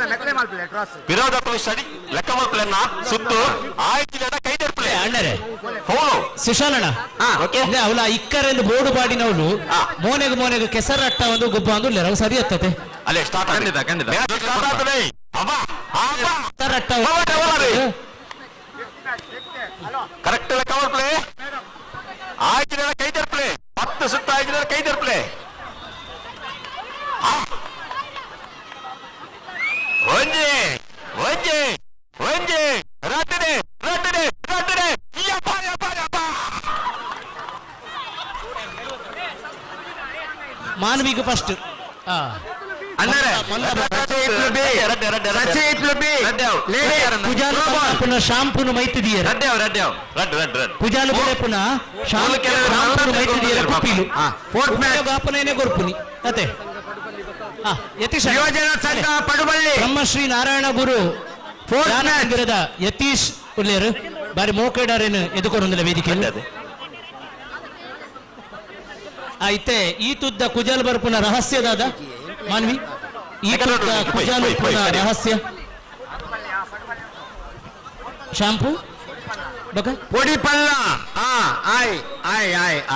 ವಿರೋಧ ಸ್ಟಡಿ ಲೆಕ್ಕ ಮಾಡ್ಪ್ಲೇನ ಸುತ್ತು ಆಯ್ತು ಕೈ ತೆರ್ಪ್ಲೇ ಅಣ್ಣರೇ ಫೋನು ಸುಶಾಲಣ್ಣ ಅವಳ ಇಕ್ಕರೆಂದು ಬೋರ್ಡು ಪಾಡಿನವಳು ಮೋನೆಗೆ ಕೆಸರಟ್ಟ ಒಂದು ಗುಬ್ಬ ಅಂದು ಅವು ಸರಿ ಹತ್ತತೆ ಅಲ್ಲೇ ಸ್ಟಾರ್ಟ್ ಖಂಡಿತ ಕರೆಕ್ಟ್ ಲೆಕ್ಕ ಮಾಡ್ಪ್ಲೇ ಆಯ್ತು ಕೈ ತೆರ್ಪ್ಲೇ 10 ಸುತ್ತ ಆಯ್ತು ಕೈ ತೆರ್ಪ್ಲೇ ಒಂಜಿ ಒಂಜಿ ಒಂಜಿ ರಟ್ಟಡೆ ರಟ್ಟಡೆ ರಟ್ಟಡೆ ಯಪ್ಪ ಯಪ್ಪ ಯಪ್ಪ ಮಾನವಿಗೆ ಫಸ್ಟ್ ಶಾಂಪುನು ಮೈತಿದೀಯ ಪೂಜಾಲು ಬೇರೆ ಪುನಃ ಶಾಂಪುನು ಮೈತಿದೀಯ ಕುಪ್ಪಿಲು ಗಾಪನೇನೆ ಗೊರ್ಪುನಿ ಅತೆ ಯತೀಶ್ ಪಡುಬಳ್ಳಿ ಬ್ರಹ್ಮಶ್ರೀ ನಾರಾಯಣ ಗುರು ಮಂದಿರದ ಯತೀಶ್ ಉಲ್ಲೇರು ಬಾರಿ ಮೋಕೇಡಾರೇನು ಎದುಕೊರೊಂದಿಲ್ಲ ವೇದಿಕೆಯಲ್ಲಿ ಐತೆ ಈ ತುದ್ದ ಕುಜಾಲ್ ಬರ್ಪುನ ರಹಸ್ಯದಾದ ಮಾನ್ವಿ ಈ ತುದ್ದ ಕುಜಾಲ್ ಬರ್ಪುನ ರಹಸ್ಯ ಶಾಂಪು ಬಕ ಪೊಡಿ ಪಲ್ಲ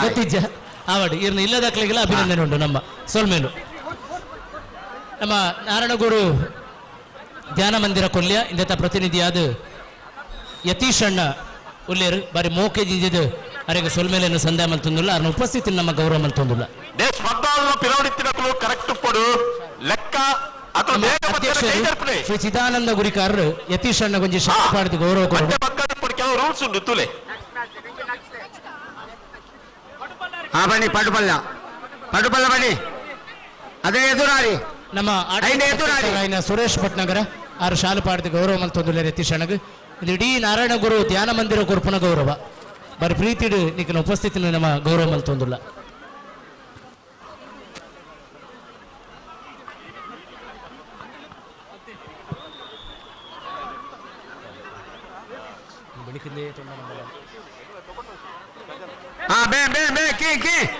ಗೊತ್ತಿಜ್ಜ ಆವಡು ಇರ್ನ ಇಲ್ಲದಾಕ್ಲಿಗೆಲ್ಲ ಅಭಿನಂದನೆ ಉಂಟು ನಮ್ಮ ಸೊಲ್ಮೇಲು ನಮ್ಮ ನಾರಾಯಣಗುರು ಧ್ಯಾನ ಮಂದಿರ ಕೊಲ್ಯ ಇಂದತ ಪ್ರತಿನಿಧಿಯಾದ ಯತೀಶ್ ಅಣ್ಣ ಉಲ್ಲೇರು ಬಾರಿ ಮೋಕೆ ಜಿಂಜಿದು ಅರೆಗೆ ಸೊಲ್ಮೇಲೆಯನ್ನು ಸಂಧ್ಯಾ ಮಲ್ತೊಂದಿಲ್ಲ ಅವ್ರನ್ನ ಉಪಸ್ಥಿತಿ ನಮ್ಮ ಗೌರವ ಮಲ್ತೊಂದಿಲ್ಲ ಕರೆಕ್ಟ್ ಕೊಡು ಲೆಕ್ಕ ಶ್ರೀ ಚಿದಾನಂದ ಗುರಿಕಾರರು ಯತೀಶ್ ಅಣ್ಣ ಗೊಂಜಿ ಶಾಂತಿ ಪಾಡಿದ ಗೌರವ ಕೊಡು ಕೆಲವು ರೂಲ್ಸ್ ಉಂಟು ತುಲೆ ಬನ್ನಿ ಪಡುಪಲ್ಲ ಬನ್ನಿ ಅದೇ ಎದುರಾರಿ ನಮ್ಮ ಆಯ್ನ ಸುರೇಶ್ ಭಟ್ನಗರ ಆರು ಶಾಲು ಪಾಡಿದ ಗೌರವ ಮಲ್ತೊಂದಿಲ್ಲ ಯತೀಶ್ ಅಣ್ಣಗೆ ಇಡೀ ನಾರಾಯಣ ಗುರು ಧ್ಯಾನ ಮಂದಿರ ಕೊರ್ಪುನ ಗೌರವ ಬಾರಿ ಪ್ರೀತಿಡು ನಿಕ್ಕಿನ ಉಪಸ್ಥಿತಿ ನಮ್ಮ ಗೌರವ ಮಲ್ತೊಂದಿಲ್ಲ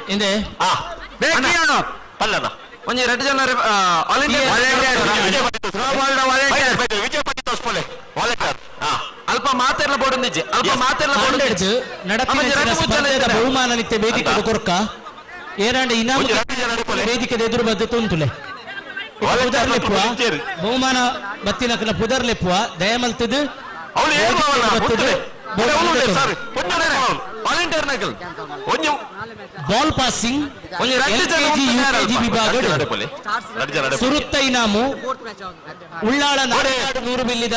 ಹಿಂದೆ ಅಲ್ಲದ ಒಂಜಿ 2 ಜನ ಅಲ್ಪ ಮಾತೆರ್ಲ ಬೋರ್ಡ್ ನಿಜ ಅಲ್ಪ ಮಾತೆರ್ಲ ಬೋರ್ಡ್ ಬಹುಮಾನ ನಿತ್ಯ ವೇದಿಕೆ ಕೊರ್ಕ ಏರಾಂಡ ಇನಾಮ ವೇದಿಕೆ ಎದುರು ಬದ್ದು ತುಂತುಲೆ ಪುದರ್ಲೆಪ್ಪುವ ಬಹುಮಾನ ಬತ್ತಿನಕಲ ಪುದರ್ಲೆಪ್ಪುವ ದಯಮಲ್ತದು ಬಾಲ್ ಪಾಸಿಂಗ್ ವಿಭಾಗ ಸುರುತ್ತ ಇನಾಮು ಉಳ್ಳಾಳ 100 ಬಿಲ್ಲಿದ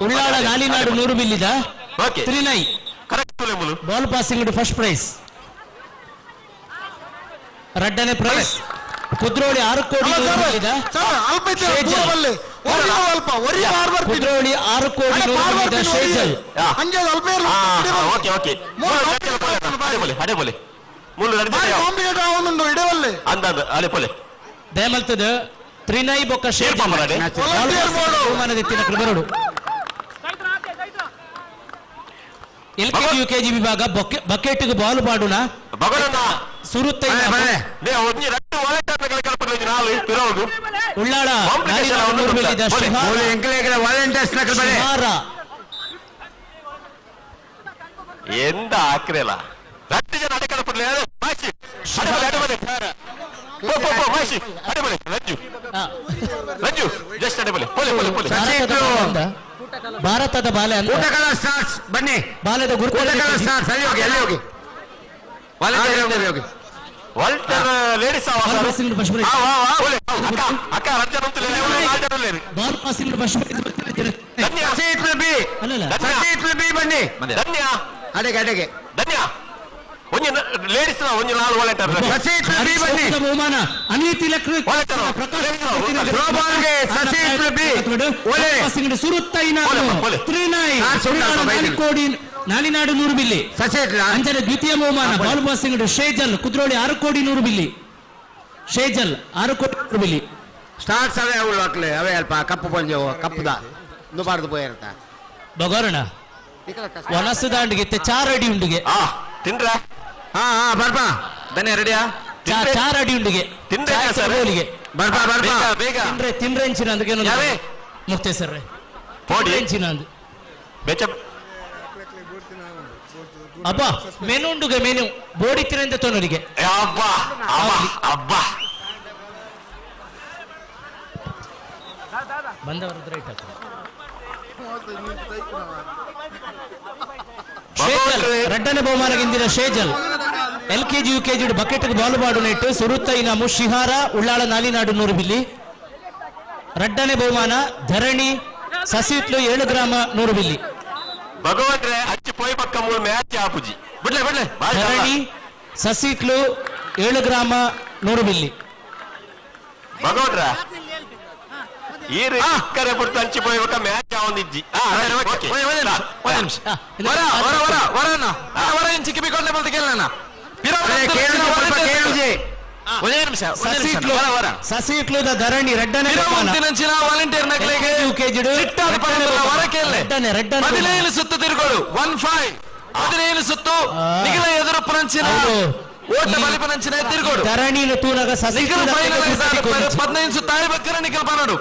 ಉಳ್ಳಾಳ ನಾಲಿನಾಡು 100 ಬಿಲ್ಲಿದ ಬಾಲ್ ಪಾಸಿಂಗ್ ಫಸ್ಟ್ ಪ್ರೈಸ್ ರಡ್ಡನೆ ಪ್ರೈಸ್ ಕುದ್ರೋಳಿ 6 ಕೋಟಿ ಕುದ್ರೋಳಿ 6 ಕೋಟಿ ಶೇಜಲ್ ದಯಮಲ್ತದ ತ್ರಿನೈ ಬೊಕ್ಕ ಬಹುಮಾನದೆತ್ತಿನ ಕೃಬರೋಡು LKG UKG ವಿಭಾಗ ಬಕೆಟ್ಗೆ ಬಾಲ್ ಪಾಡುನ ಸುರುತ್ತ ಉಳ್ಳಾಳ ಎಂದ ಆಕ್ರೆಲ 2 ಜನ ಅಡೆಕಡಪಡಲಿ ರಂಜು ಜಸ್ಟ್ ಅಡೆಬಲೆ ಭಾರತದ ಬಾಲೆ ಬನ್ನಿ ಬಾಲದ ಗುರು ವಾಲ್ಟರ್ ಲೇಡೀಸ್ ಅಕ್ಕ ರಂಜನ್ ಬಾಲ್ ಪಾಸಿಂಗ್ ಬನ್ನಿ ಧನ್ಯ ಅಡೆಗೆ ಧನ್ಯ ಒಂಜಿ ಲೇಡೀಸ್ ಒಂಜಿ 4 ವಾಲೆಂಟರ್ ಬಹುಮಾನ ಅನೀತಿ ಸುರುತ್ತೈನ ಕೋಡಿ ನಾಲಿನಾಡು 100 ಬಿಲ್ಲಿ ಅಂಚನೆ ದ್ವಿತೀಯ ಬಹುಮಾನ ಬಾಲ್ ಪಾಸಿಂಗ್ ಶೇಜಲ್ ಕುದ್ರೋಳಿ 6 ಕೋಟಿ 100 ಬಿಲ್ಲಿ ಶೇಜಲ್ 6 ಕೋಟಿ 100 ಬಿಲ್ಲಿ ಸ್ಟಾರ್ಟ್ಸ್ ಅವೇ ಅವಳು ಹಾಕ್ಲೆ ಅವೇ ಅಲ್ಪ ಕಪ್ಪು ಪಂಜು ಕಪ್ಪುದ ನುಬಾರ್ದು ಪೋಯಿರ್ತ ಬಗೋರಣ ವನಸ್ಸು ದಾಂಡಿಗೆ 4 ಅಡಿ ಉಂಡಿಗೆ ತಿನ್ರ ಬರ್ಬಾ ಬನ್ನಿ ರೆಡಿಯಾ 4 ಅಡಿ ಉಂಡಿಗೆ ತಿಂದ್ರೆ ಗೋಲಿಗೆ ಬರ್ಬಾ ಬರ್ಬಾ ಬೇಗ ತಿಂದ್ರೆ ಹೆಂಚಿನ ಅದಕ್ಕೆ ಮುಕ್ತೆ ಸರ್ ಪೋಡಿ ಹೆಂಚಿನ ಅಂದು ಬೆಚ್ಚ ಅಬ್ಬಾ ಮೆನು ಉಂಡುಗೆ ಮೆನು ಬೋಡಿತ್ತಿರಂತ ತೊನರಿಗೆ ಅಬ್ಬಾ ಅಬ್ಬಾ ಬಂದವರದ್ದು ರೈಟ್ ರಡ್ಡನೆ ಬಹುಮಾನಗಿಂದಿನ ಶೇಜಲ್ LKG UKG ಬಕೆಟ್ ಬಾಲು ಬಾಡು ನೆಟ್ಟು ಸುರುತ್ತೈನ ಮುಶಿಹಾರ ಉಳ್ಳಾಳ ನಾಲಿನಾಡು 100 ಬಿಲ್ಲಿ ರಡ್ಡನೆ ಬಹುಮಾನ ಧರಣಿ ಸಸಿಟ್ಲು 7 ಗ್ರಾಮ 100 ಬಿಲ್ಲಿ ಭಗವಂತ್ರೆ ಅಚ್ಚಿ ಪೋಯ್ ಪಕ್ಕ ಮೂಲ ಮ್ಯಾಚ್ ಆಪುಜಿ ಬಿಡ್ಲೆ ಬಿಡ್ಲೆ ಧರಣಿ ಸಸಿಟ್ಲು 7 ಗ್ರಾಮ 100 ಬಿಲ್ಲಿ ಭಗವಂತ್ರ ಈ ಕರೆ ಬಿಡ್ತು ಹಂಚಿ ಪೋಯ್ ಪಕ್ಕ ಮ್ಯಾಚ್ ಆವೊಂದಿಜ್ಜಿ ಚಿಕ್ಕಿಬಿಕೊಂಡೆ ಬಂದು ಕೇಳೋಣ ಸಸಿಟ್ಲುದ ಧರಣಿ ರೆಡ್ಡನೆ ವಾಲಂಟಿಯರ್ ನಗಲಿಗೆ ಹದಿನೈದು ಸುತ್ತು ತಿರುಗೋಳು 1-5 15 ಸುತ್ತು ನಿಖಿಲ ಎದುರು ಪರಂಚಿನ ಓಟ ಬಲಿಪನಂಚಿನ ತಿರುಗೋಡು ಧರಣಿನ ತೂನಗ ನಿಖಿಲ್ ಫೈನಲ್ 15 ಸುತ್ತ ಆಯ್ಬಕ್ಕರ ನಿಖಿಲ್ ಬನ್ನಡು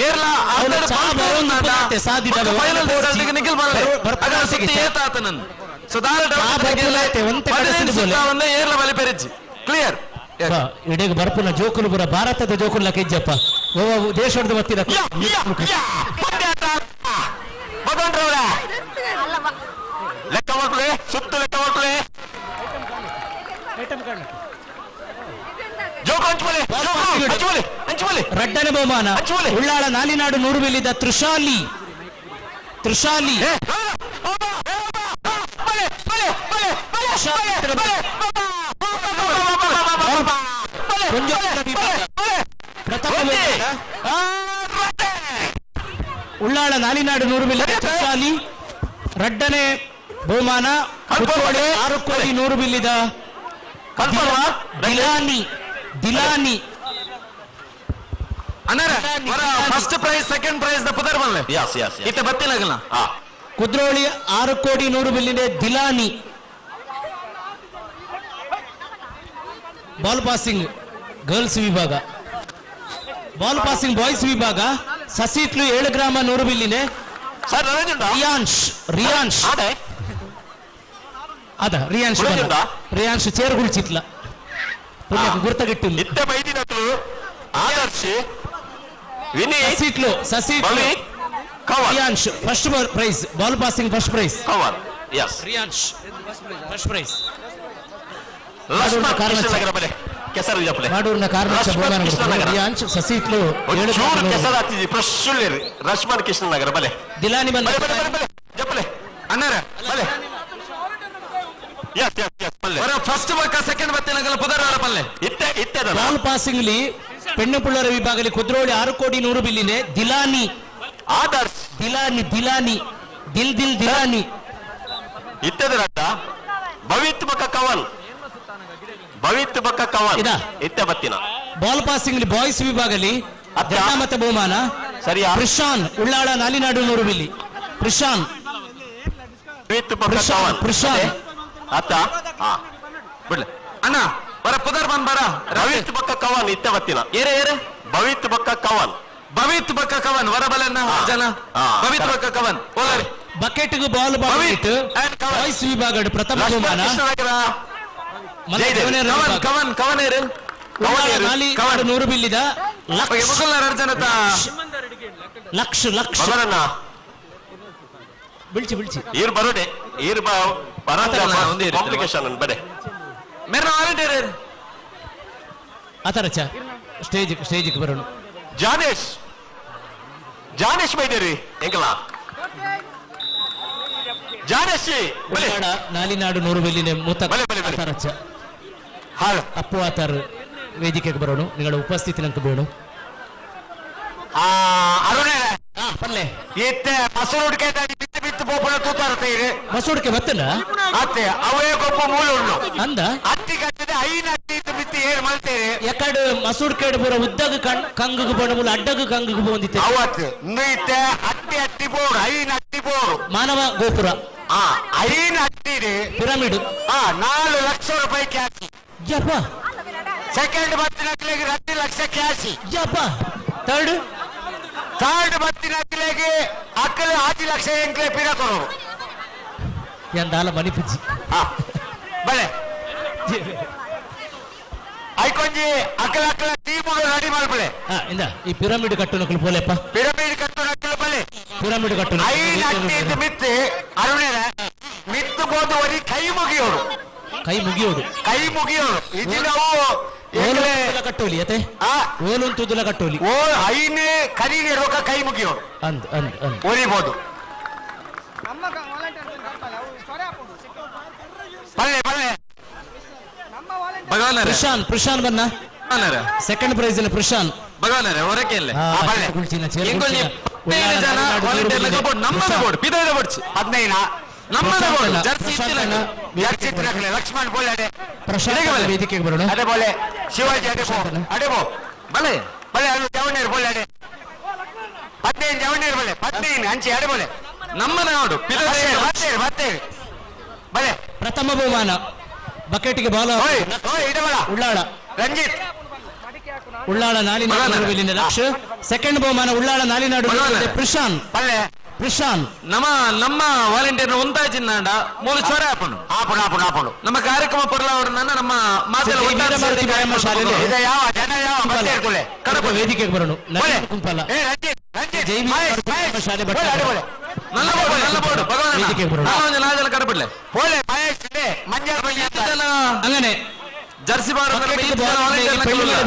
ಏರ್ಲ ಫೈನಲ್ ರಿಸಲ್ಟ್ ನಿಖಿಲ್ ಬನ್ನಡೆ ಅದ ಸುತ್ತಿ ಏತಾತನನ್ನು ಸೊ ದಾರ ಸುತ್ತವನ್ನ ಏರ್ಲ ಬಲಿಪೆರಿಜ್ಜಿ ಕ್ಲಿಯರ್ ಇಡೀಗ ಬರ್ಪುನ ಜೋಕುಲು ಬರ ಭಾರತದ ಜೋಕುಲ್ಲ ಕೆಜ್ಜಪ್ಪ ದೇಶದ ಮತ್ತಿನ ಲೆಕ್ಕ ಮಾಡ್ಕೊಳ್ಳಿ ಸುತ್ತು ಲೆಕ್ಕ ಮಾಡ್ಕೊಳ್ಳಿ ರಡ್ಡನೆ ಬಹುಮಾನ ಉಳ್ಳಾಳ ನಾಲಿನಾಡು 100 ಬಿಲ್ಲಿದ ತ್ರಿಶಾಲಿ ಉಳ್ಳಾಳ ನಾಲಿನಾಡು 100 ಬಿಲ್ಲಿದ ತ್ರಿಶಾಲಿ ರಡ್ಡನೆ ಬಹುಮಾನ 6 ಕೋಟಿ 100 ಬಿಲ್ಲಿದ ದಿಲಾನಿ ಫಸ್ಟ್ ಪ್ರೈಸ್ ಸೆಕೆಂಡ್ ಪ್ರೈಸ್ ದ ಪುದರ್ ಬನ್ಲೆ ಇತ್ತ ಬತ್ತಿಲಾಗಲ್ಲ ಕುದ್ರೋಳಿ 6 ಕೋಟಿ 100 ಬಿಲ್ಲಿದೆ ದಿಲಾನಿ ಬಾಲ್ ಪಾಸಿಂಗ್ ಗರ್ಲ್ಸ್ ವಿಭಾಗ ಬಾಲ್ ಪಾಸಿಂಗ್ ಬಾಯ್ಸ್ ವಿಭಾಗ ಸಸಿಟ್ಲು 7 ಗ್ರಾಮ 100 ಬಿಲ್ಲಿದೆ ರಿಯಾನ್ಶ್ ಅದ ರಿಯಾನ್ಶ್ ಚೇರ್ ಗುಳ್ಚಿತ್ಲ ಗುರ್ತಗಿಟ್ಟು Sasihithlu Riyansh first prize ball passing first prize Riyansh first prize ಮಾಡೂರಿನ ಕಾರಣ ರಿಯಾನ್ಶ್ ಸಸಿಟ್ಲು ರಶ್ಮನ್ ಕೃಷ್ಣನಗರ ಬಲೆ ದಿಲಾನಿ ಬಂದ ಅಣ್ಣರ ಬಲೆ ಫಸ್ಟ್ ಬಕ್ಕ ಸೆಕೆಂಡ್ ಬತ್ತಿನಾಗಲ್ಲ ಪುದರ್ ಬಲ್ಲೆ ಇತ್ತೆ ಬಾಲ್ ಪಾಸಿಂಗ್ ಲಿ ಪೆಣ್ಣು ಪುಳ್ಳರ ವಿಭಾಗದಲ್ಲಿ ಕುದ್ರೋಳಿ 6 ಕೋಟಿ 100 ಬಿಲ್ಲಿದೆ ದಿಲಾನಿ ಆದರ್ಶ್ ದಿಲಾನಿ ದಿಲಾನಿ ಇತ್ತದ ರಟ್ಟ ಭವಿತ್ ಬಕ್ಕ ಕವನ್ ಇತ್ತೆ ಬತ್ತಿನ ಬಾಲ್ ಪಾಸಿಂಗ್ ಲಿ ಬಾಯ್ಸ್ ವಿಭಾಗದಲ್ಲಿ ಮತ್ತೆ ಬಹುಮಾನ ಸರಿಯಾ ಪ್ರಿಶಾನ್ ಉಳ್ಳಾಳ ನಾಲಿನಾಡು 100 ಬಿಲ್ಲಿ ಪ್ರಿಶಾನ್ ಅತ್ತ ಬಿಡ್ಲೆ ಅಣ್ಣ ಬರ ಪುದರ್ ಬಂದ್ ಬರ ಭವಿತ್ ಬಕ್ಕ ಕವನ್ ಇತ್ತೆ ಬತ್ತಿನ ಏರೆ ಭವಿತ್ ಬಕ್ಕ ಕವನ್ ವರಬಲನ್ನ ಜನ ಭವಿತ್ ಬಕ್ಕ ಕವನ್ ಓಲರಿ ಬಕೆಟ್ಗೆ ಬಾಲ್ ಬಾಯ್ಸ್ ವಿಭಾಗ ಪ್ರಥಮ ಬಹುಮಾನ ಕವನ್ ಏರು 100 ಬಿಲ್ಲಿದ ಲಕ್ಷ ಬಿಳ್ಚಿ ಈರ್ ಬರೋಡೆ ಈರ್ ಕಾಂಪ್ಲಿಕೇಶನ್ ಬಡೆ ಮೇರೆ ವಾಲಂಟಿಯರ್ ಆತರ ಸ್ಟೇಜ್ ಬರೋಣ ಜಾನೇಶ್ ಬೈದೇರಿ ಎಂಕಲ ಜಾನೇಶ್ ನಾಲಿನಾಡು 100 ಬಿಲ್ಲಿನ ಅಪ್ಪು ಆತಾರ್ ವೇದಿಕೆಗೆ ಬರೋಣ ನಿಗಳ ಉಪಸ್ಥಿತಿ ನಂಗೆ ಬೇಡ ಅರುಣೆ ಪಲ್ಲೆ ಇತ್ತೆ ಹಸು ಹುಡುಕೆ ಬಿತ್ತು ಅತ್ತು ಪೋಪನ ತೂತಾರತ್ತೆ ಮಸೂಡ್ಕೆ ಬತ್ತನ ಅತ್ತೆ ಅವೇ ಗೊಬ್ಬ ಮೂಲ ಉಂಡು ಅಂದ ಅತ್ತಿ ಕಟ್ಟದೆ ಐನ ಅತ್ತಿ ಮಿತ್ತಿ ಏನ್ ಮಾಡ್ತೇವೆ ಎಕಡು ಮಸೂಡ್ಕೆಡ್ ಪೂರ ಉದ್ದಗ ಕಂಗು ಬೋಡ ಅಡ್ಡಗ ಕಂಗು ಬೋಂದಿತ್ತೆ ಅವತ್ತು ನೀತೆ ಅಟ್ಟಿ ಅಟ್ಟಿ ಬೋಡು ಐನ ಅಟ್ಟಿ ಬೋಡು ಮಾನವ ಗೋಪುರ ಐನ ಅಟ್ಟಿದೆ ಪಿರಮಿಡ್ 4 ಲಕ್ಷ ರೂಪಾಯಿ ಕ್ಯಾಶ್ ಯಪ್ಪ ಸೆಕೆಂಡ್ ಬತ್ತಿನಕ್ಲೆಗೆ 2 ಲಕ್ಷ ಕ್ಯಾಶ್ ಯಪ್ಪ ಥರ್ಡ್ ಬತ್ತಿನಕ್ಲೆಗೆ ಅಕ್ಕಲೆ 5 ಲಕ್ಷ ಎಂಕ್ಲೆ ಪಿರ ಕೊಡೋರು ಎಂದಾಲ ಮನಿ ಪುಜ್ಜಿ ಬಲೆ ಐಕೊಂಜಿ ಅಕ್ಕಲ ಟೀಮ್ ರೆಡಿ ಮಾಡ್ಬಳೆ ಇಂದ ಈ ಪಿರಮಿಡ್ ಕಟ್ಟುನಕಲು ಪೋಲೆಪ್ಪ ಪಿರಮಿಡ್ ಕಟ್ಟುನಕಲು ಬಲೆ ಪಿರಮಿಡ್ ಕಟ್ಟುನ ಐನ ಅಟ್ಟಿ ಮಿತ್ತು ಅರುಣೇರ ಮಿತ್ತು ಬೋದು ಒರಿ ಕೈ ಮುಗಿಯೋರು ಇದೀಗ ಕಟ್ಟೋಲಿ ಅತೆ ಓಲುಂತುದುಲ ಕಟ್ಟೋಲಿ ಓ ಐನೇ ಕರೀನೆ ರೋಗ ಕೈ ಮುಗಿಯೋರು ಅಂದ್ ಅಂದ್ ಅಂದ್ ಒರಿಬೋದು ಬಲ್ಲೆ ಪ್ರಶಾಂತ್ ಬನ್ನ ಸೆಕೆಂಡ್ ಪ್ರೈಸ್ ಪ್ರಶಾಂತ್ ಭಗವಾನರೇ ಹೊರಕ್ಕೆ ಇಲ್ಲ ಲಕ್ಷ್ಮಣ್ ಬೋಲೆ ವೇದಿಕೆಗೆ ಬರೋಣ ಅದೇ ಬೋಲೆ ಶಿವಾಜಿ ಅಡೆಬೋ ಬಲೆ ಬಲೆ ಅದು ಜವನೇರ್ ಬೋಲೆ ಅಡೆ 15 ಜವನೇರ್ ಬಲೆ 15 ಹಂಚಿ ಅಡೆ ಬೋಲೆ ನಮ್ಮ ನಾಡು ಬರ್ತೇವೆ ಬಲೆ ಪ್ರಥಮ ಬಹುಮಾನ ಬಕೆಟ್ಗೆ ಬಾಲ ಉಳ್ಳಾಳ ರಂಜಿತ್ ಉಳ್ಳಾಳ ನಾಲಿನಾಡು ಲಕ್ಷ ಸೆಕೆಂಡ್ ಬಹುಮಾನ ಉಳ್ಳಾಳ ನಾಲಿನಾಡು ಪ್ರಶಾಂತ್ ನಮ್ಮ ವಾಲಂಟಿಯರ್ ಒಂದಾಜಿನ್ನಾಂಡ ಮೂಲ ಚೋರ ಆಪಣು ನಮ್ಮ ಕಾರ್ಯಕ್ರಮ ಪರ್ಲಾವರನ್ನ ನಮ್ಮ ಕಡಪ ವೇದಿಕೆಗೆ ಬರೋಣ ಕುಂಪಲ್ಲ ವೇದಿಕೆಗೆ ಬರೋಣ ಕಡಪಡ್ಲೆ അങ്ങനെ ಜರ್ಸಿ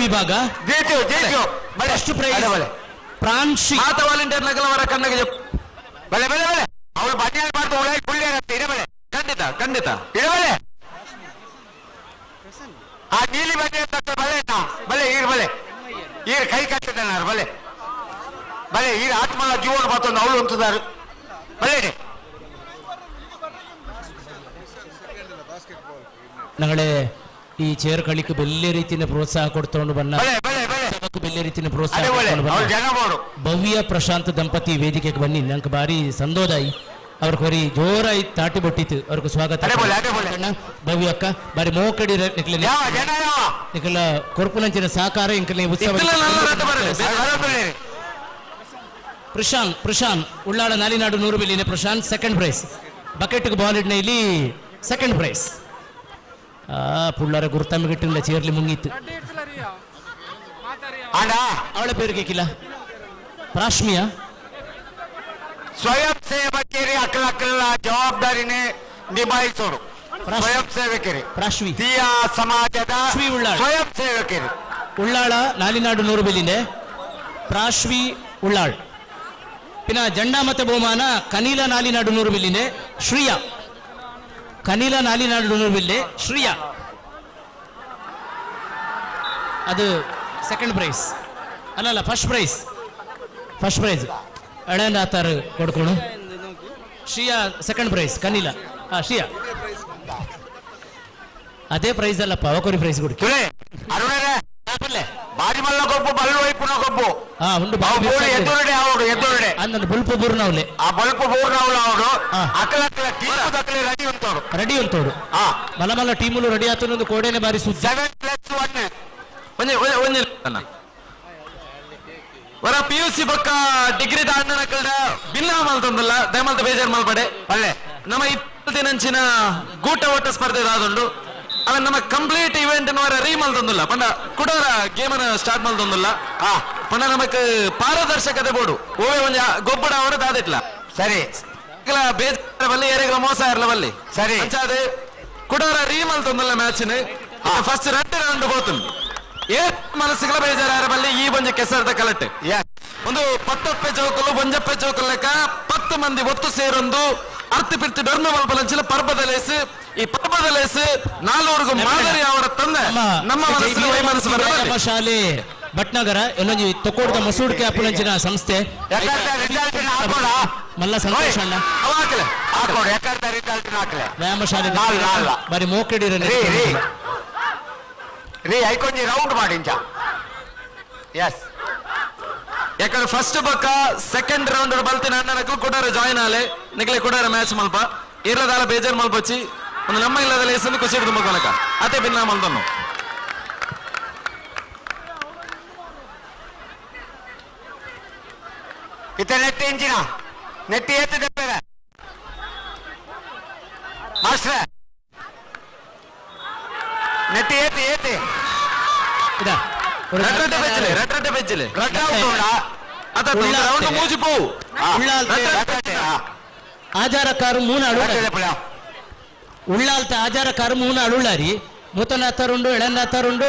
ವಿಭಾಗ ಫಸ್ಟ್ ಪ್ರೈಸ್ ಪ್ರಾಂಶಿ ಆತ ವಾಲಂಟಿಯರ್ ನಗಲವರ ಕಣ್ಣಿಗೆ ಬಲೆ ಅವಳು ಬನ್ಯಾಲ್ ಮಾಡ್ತಾ ಒಳಗೆ ಕುಳ್ಳಿ ಇರತ್ತೆ ಇರಬಲೆ ಖಂಡಿತ ಇರಬಲೆ ಆ ನೀಲಿ ಬನ್ನಿ ಅಂತ ಬಲೆ ಈರ್ ಕೈ ಕಟ್ಟಿದ್ದಾರ ಬಲೆ ಈರ್ ಆತ್ಮಲ ಜೀವನ ಮತ್ತೊಂದು ಅವಳು ಅಂತಿದ್ದಾರೆ ಬಲೆ ഞങ്ങളെ ഈ ചേർ കളിക്ക് വലിയ രീതിയിൽ പ്രോത്സാഹം കൊടുത്തോണ്ട് വന്ന വലിയ രീതിയിൽ പ്രോത്സാഹം ಭವ್ಯ ಪ್ರಶಾಂತ್ ದಂಪತಿ ವೇದಿಕೆಗೆ ಬನ್ನಿ ನಂಗೆ ಭಾರಿ ಸಂತೋಷಾಯಿ ಅವ್ರಿಗೆ ಹೊರಿ ಜೋರಾಗಿ ತಾಟಿ ಬೊಟ್ಟಿತ್ತು ಅವ್ರಿಗೆ ಸ್ವಾಗತ ಭವ್ಯ ಅಕ್ಕ ಬಾರಿ ಮೋಕಡಿ ನಿಖಲ ಕೊರ್ಪುನಂಚಿನ ಸಹಕಾರ ಇಂಕಲ ಉತ್ಸವ ಪ್ರಶಾಂತ್ ಉಳ್ಳಾಳ ನಾಲಿನಾಡು 100 ಬಿಲ್ಲಿನ ಪ್ರಶಾಂತ್ ಸೆಕೆಂಡ್ ಪ್ರೈಸ್ ಬಕೆಟ್ಗೆ ಬಾಲ್ ಇಡ್ನ ಇಲ್ಲಿ ಸೆಕೆಂಡ್ ಪ್ರೈಸ್ പുള്ളാരെ ഗുർത്തമ്മ കിട്ടില്ല ചേർലി മുങ്ങിത്ത് ಅವಳ പേര് കേക്കില്ല ಪ್ರಾಶ್ಮಿಯ ಸ್ವಯಂ ಸೇವಕರಿ ಅಕ್ಕಲ ಜವಾಬ್ದಾರಿನೇ ನಿಭಾಯಿಸೋರು ಸ್ವಯಂ ಸೇವಕರಿ ತೀಯ ಸಮಾಜದ ಸ್ವಯಂ ಸೇವಕರಿ ಉಳ್ಳಾಳ ನಾಲಿನಾಡು 100 ಬಿಲ್ಲಿಂದೆ ಪ್ರಾಶ್ವಿ ಉಳ್ಳಾಳ್ പിന്നെ ജണ്ടാമത്തെ ಬಹುಮಾನ കനീല നാലിനാട് 100 ಬಿಲ್ಲಿಂದೆ ಶ್ರೀಯ ಕನೀಲ ನಾಲಿನಾಡು 100 ಬಿಲ್ಲಿ ಶ್ರೀಯ ಅದು ಸೆಕೆಂಡ್ ಪ್ರೈಸ್ ಅಲ್ಲ ಫಸ್ಟ್ ಪ್ರೈಸ್ ಎಳೆಂಡ ಆತಾರು ಕೊಡ್ಕೊಳು ಶ್ರೀಯಾ ಸೆಕೆಂಡ್ ಪ್ರೈಸ್ ಕನೀಲ ಶ್ರೀಯಾ ಅದೇ ಪ್ರೈಸ್ ಅಲ್ಲಪ್ಪ ಅವಕೊರಿ ಪ್ರೈಸ್ ಕೊಡಿ ಬಾರಿ ಮಲ್ಲ ಗೊಬ್ಬು ಬಲ್ಲು ವೈಪುನ ಗೊಬ್ಬು ಉಂಡು ಎದುರುಡೆ ಅಂದ ಬಲ್ಪು ಬೂರ್ನವ್ಲೆ ಆ ಬಲ್ಪು ಬೂರ್ನವ್ಲ ಅವಡು ಅಕ್ಕಲಕ್ಕಲ ಟೀಮ್ ದಕ್ಕಲೆ ರೆಡಿ ಉಂಟೋಡು ಮಲ್ಲ ಮಲ್ಲ ಟೀಮುಲು ರೆಡಿ ಆತನೊಂದು ಕೋಡೆನೆ ಬಾರಿ ಸುದ್ದಿ 7+1 ವರ PUC ಬೊಕ್ಕ ಡಿಗ್ರಿ ದಾಂಡನ ಕಲ್ಡ ಬಿಲ್ಲ ಮಲ್ತೊಂದಲ್ಲ ದಯಮಲ್ತ ಬೇಜಾರ್ ಮಲ್ಪಡೆ ಅಲ್ಲೇ ನಮ್ಮ 20 ದಿನಂಚಿನ ಗೂಟ ಓಟ ಸ್ಪರ್ಧೆ ದಾದುಂಡು ಅವನ್ ನಮ್ಮ ಕಂಪ್ಲೀಟ್ ಇವೆಂಟ್ ರೀ ಮಲ್ತೊಂದಿಲ್ಲ ಪಂಡ ಕುಡೋರ ಗೇಮನ ಸ್ಟಾರ್ಟ್ ಮಲ್ತೊಂದಿಲ್ಲ ಪಂಡ ನಮಕ್ ಪಾರದರ್ಶಕತೆ ಬೋಡು ಓವೇ ಒಂಜ ಗೊಬ್ಬಡ ಅವರು ದಾದಿಟ್ಲ ಸರಿ ಬೇಜಾರ ಬಲ್ಲಿ ಏರೆಗಳ ಮೋಸ ಇರಲ ಬಲ್ಲಿ ಸರಿ ಅಂಚಾದೆ ಕುಡೋರ ರೀ ಮಲ್ತೊಂದಿಲ್ಲ ಮ್ಯಾಚ್ನ ಫಸ್ಟ್ 2 ರೌಂಡ್ ಹೋತುಂಡು ಮನಸ್ಸುಗಳ ಬೇಜಾರ ಬಲ್ಲಿ ಈ ಬಂಜ ಕೆಸರದ ಕಲಟ್ಟೆ ಒಂದು 10 ಚೌಕಲು ಬಂಜಪ್ಪೆ ಚೌಕಲ್ ಲೆಕ್ಕ 10 ಮಂದಿ ಒತ್ತು ಸೇರೊಂದು ಅರ್ತಿ ಪಿರ್ತಿ ಡೊರ್ನ ಮಲ್ಪಲಂಚಿನ ಪರ್ಬದಲೇಸು ಈ ಪರ್ಬದಲೇಸು 4 ಮಾದರಿ ಅವರ ತಂದೆ ನಮ್ಮ ಮನಸ್ಸಿನ ಶಾಲೆ ಭಟ್ನಗರ ಎಲ್ಲೊಂಜಿ ತೊಕೋಡ್ದ ಮಸೂಡ್ಕೆ ಅಪ್ಪಲಂಚಿನ ಸಂಸ್ಥೆ ಮಲ್ಲ ಸಂತೋಷ ಅಣ್ಣ ಹಾಕೋಡು ಯಾಕಂತ ರಿಸಲ್ಟ್ ಹಾಕ್ಲೆ ವ್ಯಾಯಾಮ ಶಾಲೆ ನಾಲ್ ಬರೀ ಮೋಕೆಡಿರ ರೀ ಐಕೊಂಜಿ ರೌಂಡ್ ಮಾಡಿ ಇಂಚ ಎಸ್ ಯಾಕಂದ್ರೆ ಫಸ್ಟ್ ಬಕ್ಕ ಸೆಕೆಂಡ್ ರೌಂಡ್ ಬಲ್ತಿನ ಅಣ್ಣನಕ್ಕೂ ಕೊಡಾರ ಜಾಯಿನ್ ಆಲೆ ನಿಕ್ಲೆ ಕೊಡಾರ ಮ್ಯಾಚ್ ಮಲ್ಪ ಇರ್ಲದಾಲ ಬೇಜಾರ್ ಮಲ್ಪಚ್ಚಿ ಒಂದು ನಮ್ಮ ಇಲ್ಲದ ಹೆಸರು ಖುಷಿ ತುಂಬ ಕೊನಕ ಅದೇ ಭಿನ್ನ ಮಲ್ತನ್ನು ಇತ ನೆಟ್ಟಿ ಇಂಚಿನ ನೆಟ್ಟಿ ಏತು ದೆಪ್ಪೆರ ಮಾಸ್ಟ್ರೆ ನೆಟ್ಟಿ ಏತಿ ಏತಿ ರಟ್ರಟ್ಟೆ ಬೆಚ್ಚಲೆ ರೌಂಡ್ ಮೂಜಿ ಪೋ ಆಚಾರಕಾರು ಮೂನು ಅಳುಳ ಉಳ್ಳಾಲ್ತೆ ಆಚಾರಕಾರು ಮೂನು ಅಳುಳ್ಳಾರಿ ಮೂತನ ಹತ್ತಾರುಂಡು ಎಳಂದ ಹತ್ತಾರುಂಡು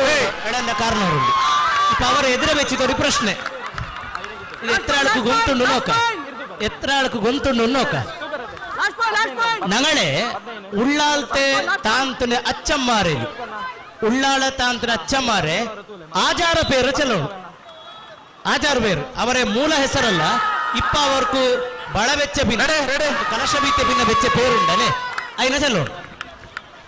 ಎಳಂದ ಕಾರಣರುಂಡು ಇಪ್ಪ ಅವರ ಎದುರೆ ಬೆಚ್ಚಿದವರು ಪ್ರಶ್ನೆ ಇದು ಎತ್ರ ಆಳಕ್ಕೆ ಗೊಂತುಂಡು ನೋಕ ಎತ್ರ ಆಳಕ್ಕೆ ಗೊಂತುಂಡು ನೋಕ ನಗಳೆ ಉಳ್ಳಾಲ್ತೆ ತಾಂತನೆ ಅಚ್ಚಮ್ಮಾರೇಲಿ ಉಳ್ಳಾಳ ತಾಂತನೆ ಅಚ್ಚಮ್ಮಾರೆ ಆಚಾರ ಪೇರು ಚೆಲ್ಲೋಣ ಆಚಾರ ಪೇರು ಅವರ ಮೂಲ ಹೆಸರಲ್ಲ ಇಪ್ಪ ಅವರ್ಕು ಬಳ ಬೆಚ್ಚ ಭಿನ್ನ ಕಲಶ ಬೀತೆ ಭಿನ್ನ ಬೆಚ್ಚ ಪೇರುಂಡನೆ అయినా చెల్లోడు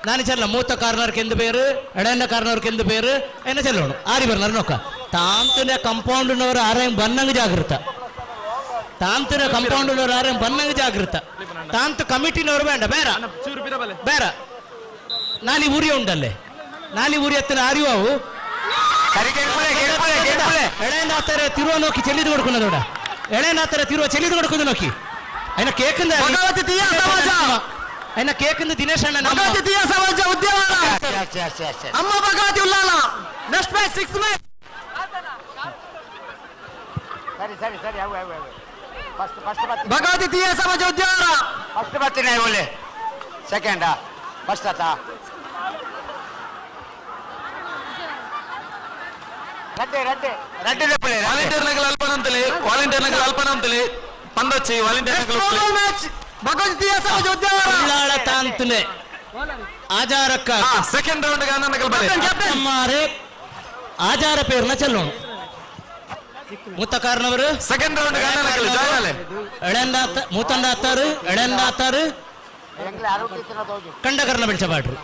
నాని చెల్ల మూత కార్నర్కి ఎందు పేరు ఎడెండ కార్నర్కి ఎందు పేరు అయినా చెల్లోడు ఆరి ಬರ್ನರ್ ನೋಕ ತಾಂತುನ ಕಂಪೌಂಡ್ನವರು ಆರೇಂ ಬನ್ನಂಗ ಜಾಗೃತ ತಾಂತುನ ಕಂಪೌಂಡ್ನವರು ಆರೇಂ ಬನ್ನಂಗ ಜಾಗೃತ ತಾಂತು ಕಮಿಟಿನವರು ಬೇಡ ಬೇಡ ಬೇಡ ನಾಲಿ ಊರಿ ಉಂಡಲ್ಲೇ ನಾಲಿ ಊರಿ ಎತ್ತಿನ ಆರಿವಾವು ಎಳೆನಾಥರ ತಿರುವ ನೋಕಿ ಚೆಲ್ಲಿದು ಕೊಡ್ಕೊಂಡದೋಡ ಎಳೆನಾಥರ ತಿರುವ ಚೆಲ್ಲಿದು ಕೊಡ್ಕೊಂಡು ನೋಕಿ అయినా కేకింద అయినా కేకింద దినేష్ అన్న సమాజ ఉద్యమాల అమ్మ Bhagavati Ulala next match 6 match ಸರಿ ಫಸ್ಟ್ ಭಗವತಿ ತೀಯ ಸಮಾಜ ಉದ್ಯಮಾಲ ಫಸ್ಟ್ ಬರ್ತೀನಿ ಒಳ್ಳೆ ಸೆಕೆಂಡ್ ಫಸ್ಟ್ ಆತ ವಾಲಂಟಿಯರ್ನಗಳು ಅಲ್ಪನಂತಲೇ ವಾಲಂಟಿಯರ್ನಗಳು ಅಲ್ಪನಂತಲೇ పందొచ్చి వాలంటీర్ మ్యాచ్ భగవతి ತೀಯ సమాజ ఉద్యమాల ఉల్లాళ తాంతునే ఆచారక్క సెకండ్ రౌండ్ గా నన్నకల్ బలే ಅಮ್ಮಾರೆ ಆಚಾರ ಪೇರ್ನ ಚೆಲ್ಲೋಣ ಮೂತ ಕಾರಣವರು ಸೆಕೆಂಡ್ ರೌಂಡ್ గా నన్నకల్ ಜಾಯಿನ್ ಆಲೆ ಎಳೆಂದ ಮೂತಂದ ಹತ್ತಾರು ಎಳೆಂದ ಹತ್ತಾರು ಕಂಡಕರ್ನ ಬೆಳೆಸಬಾಡ್ರು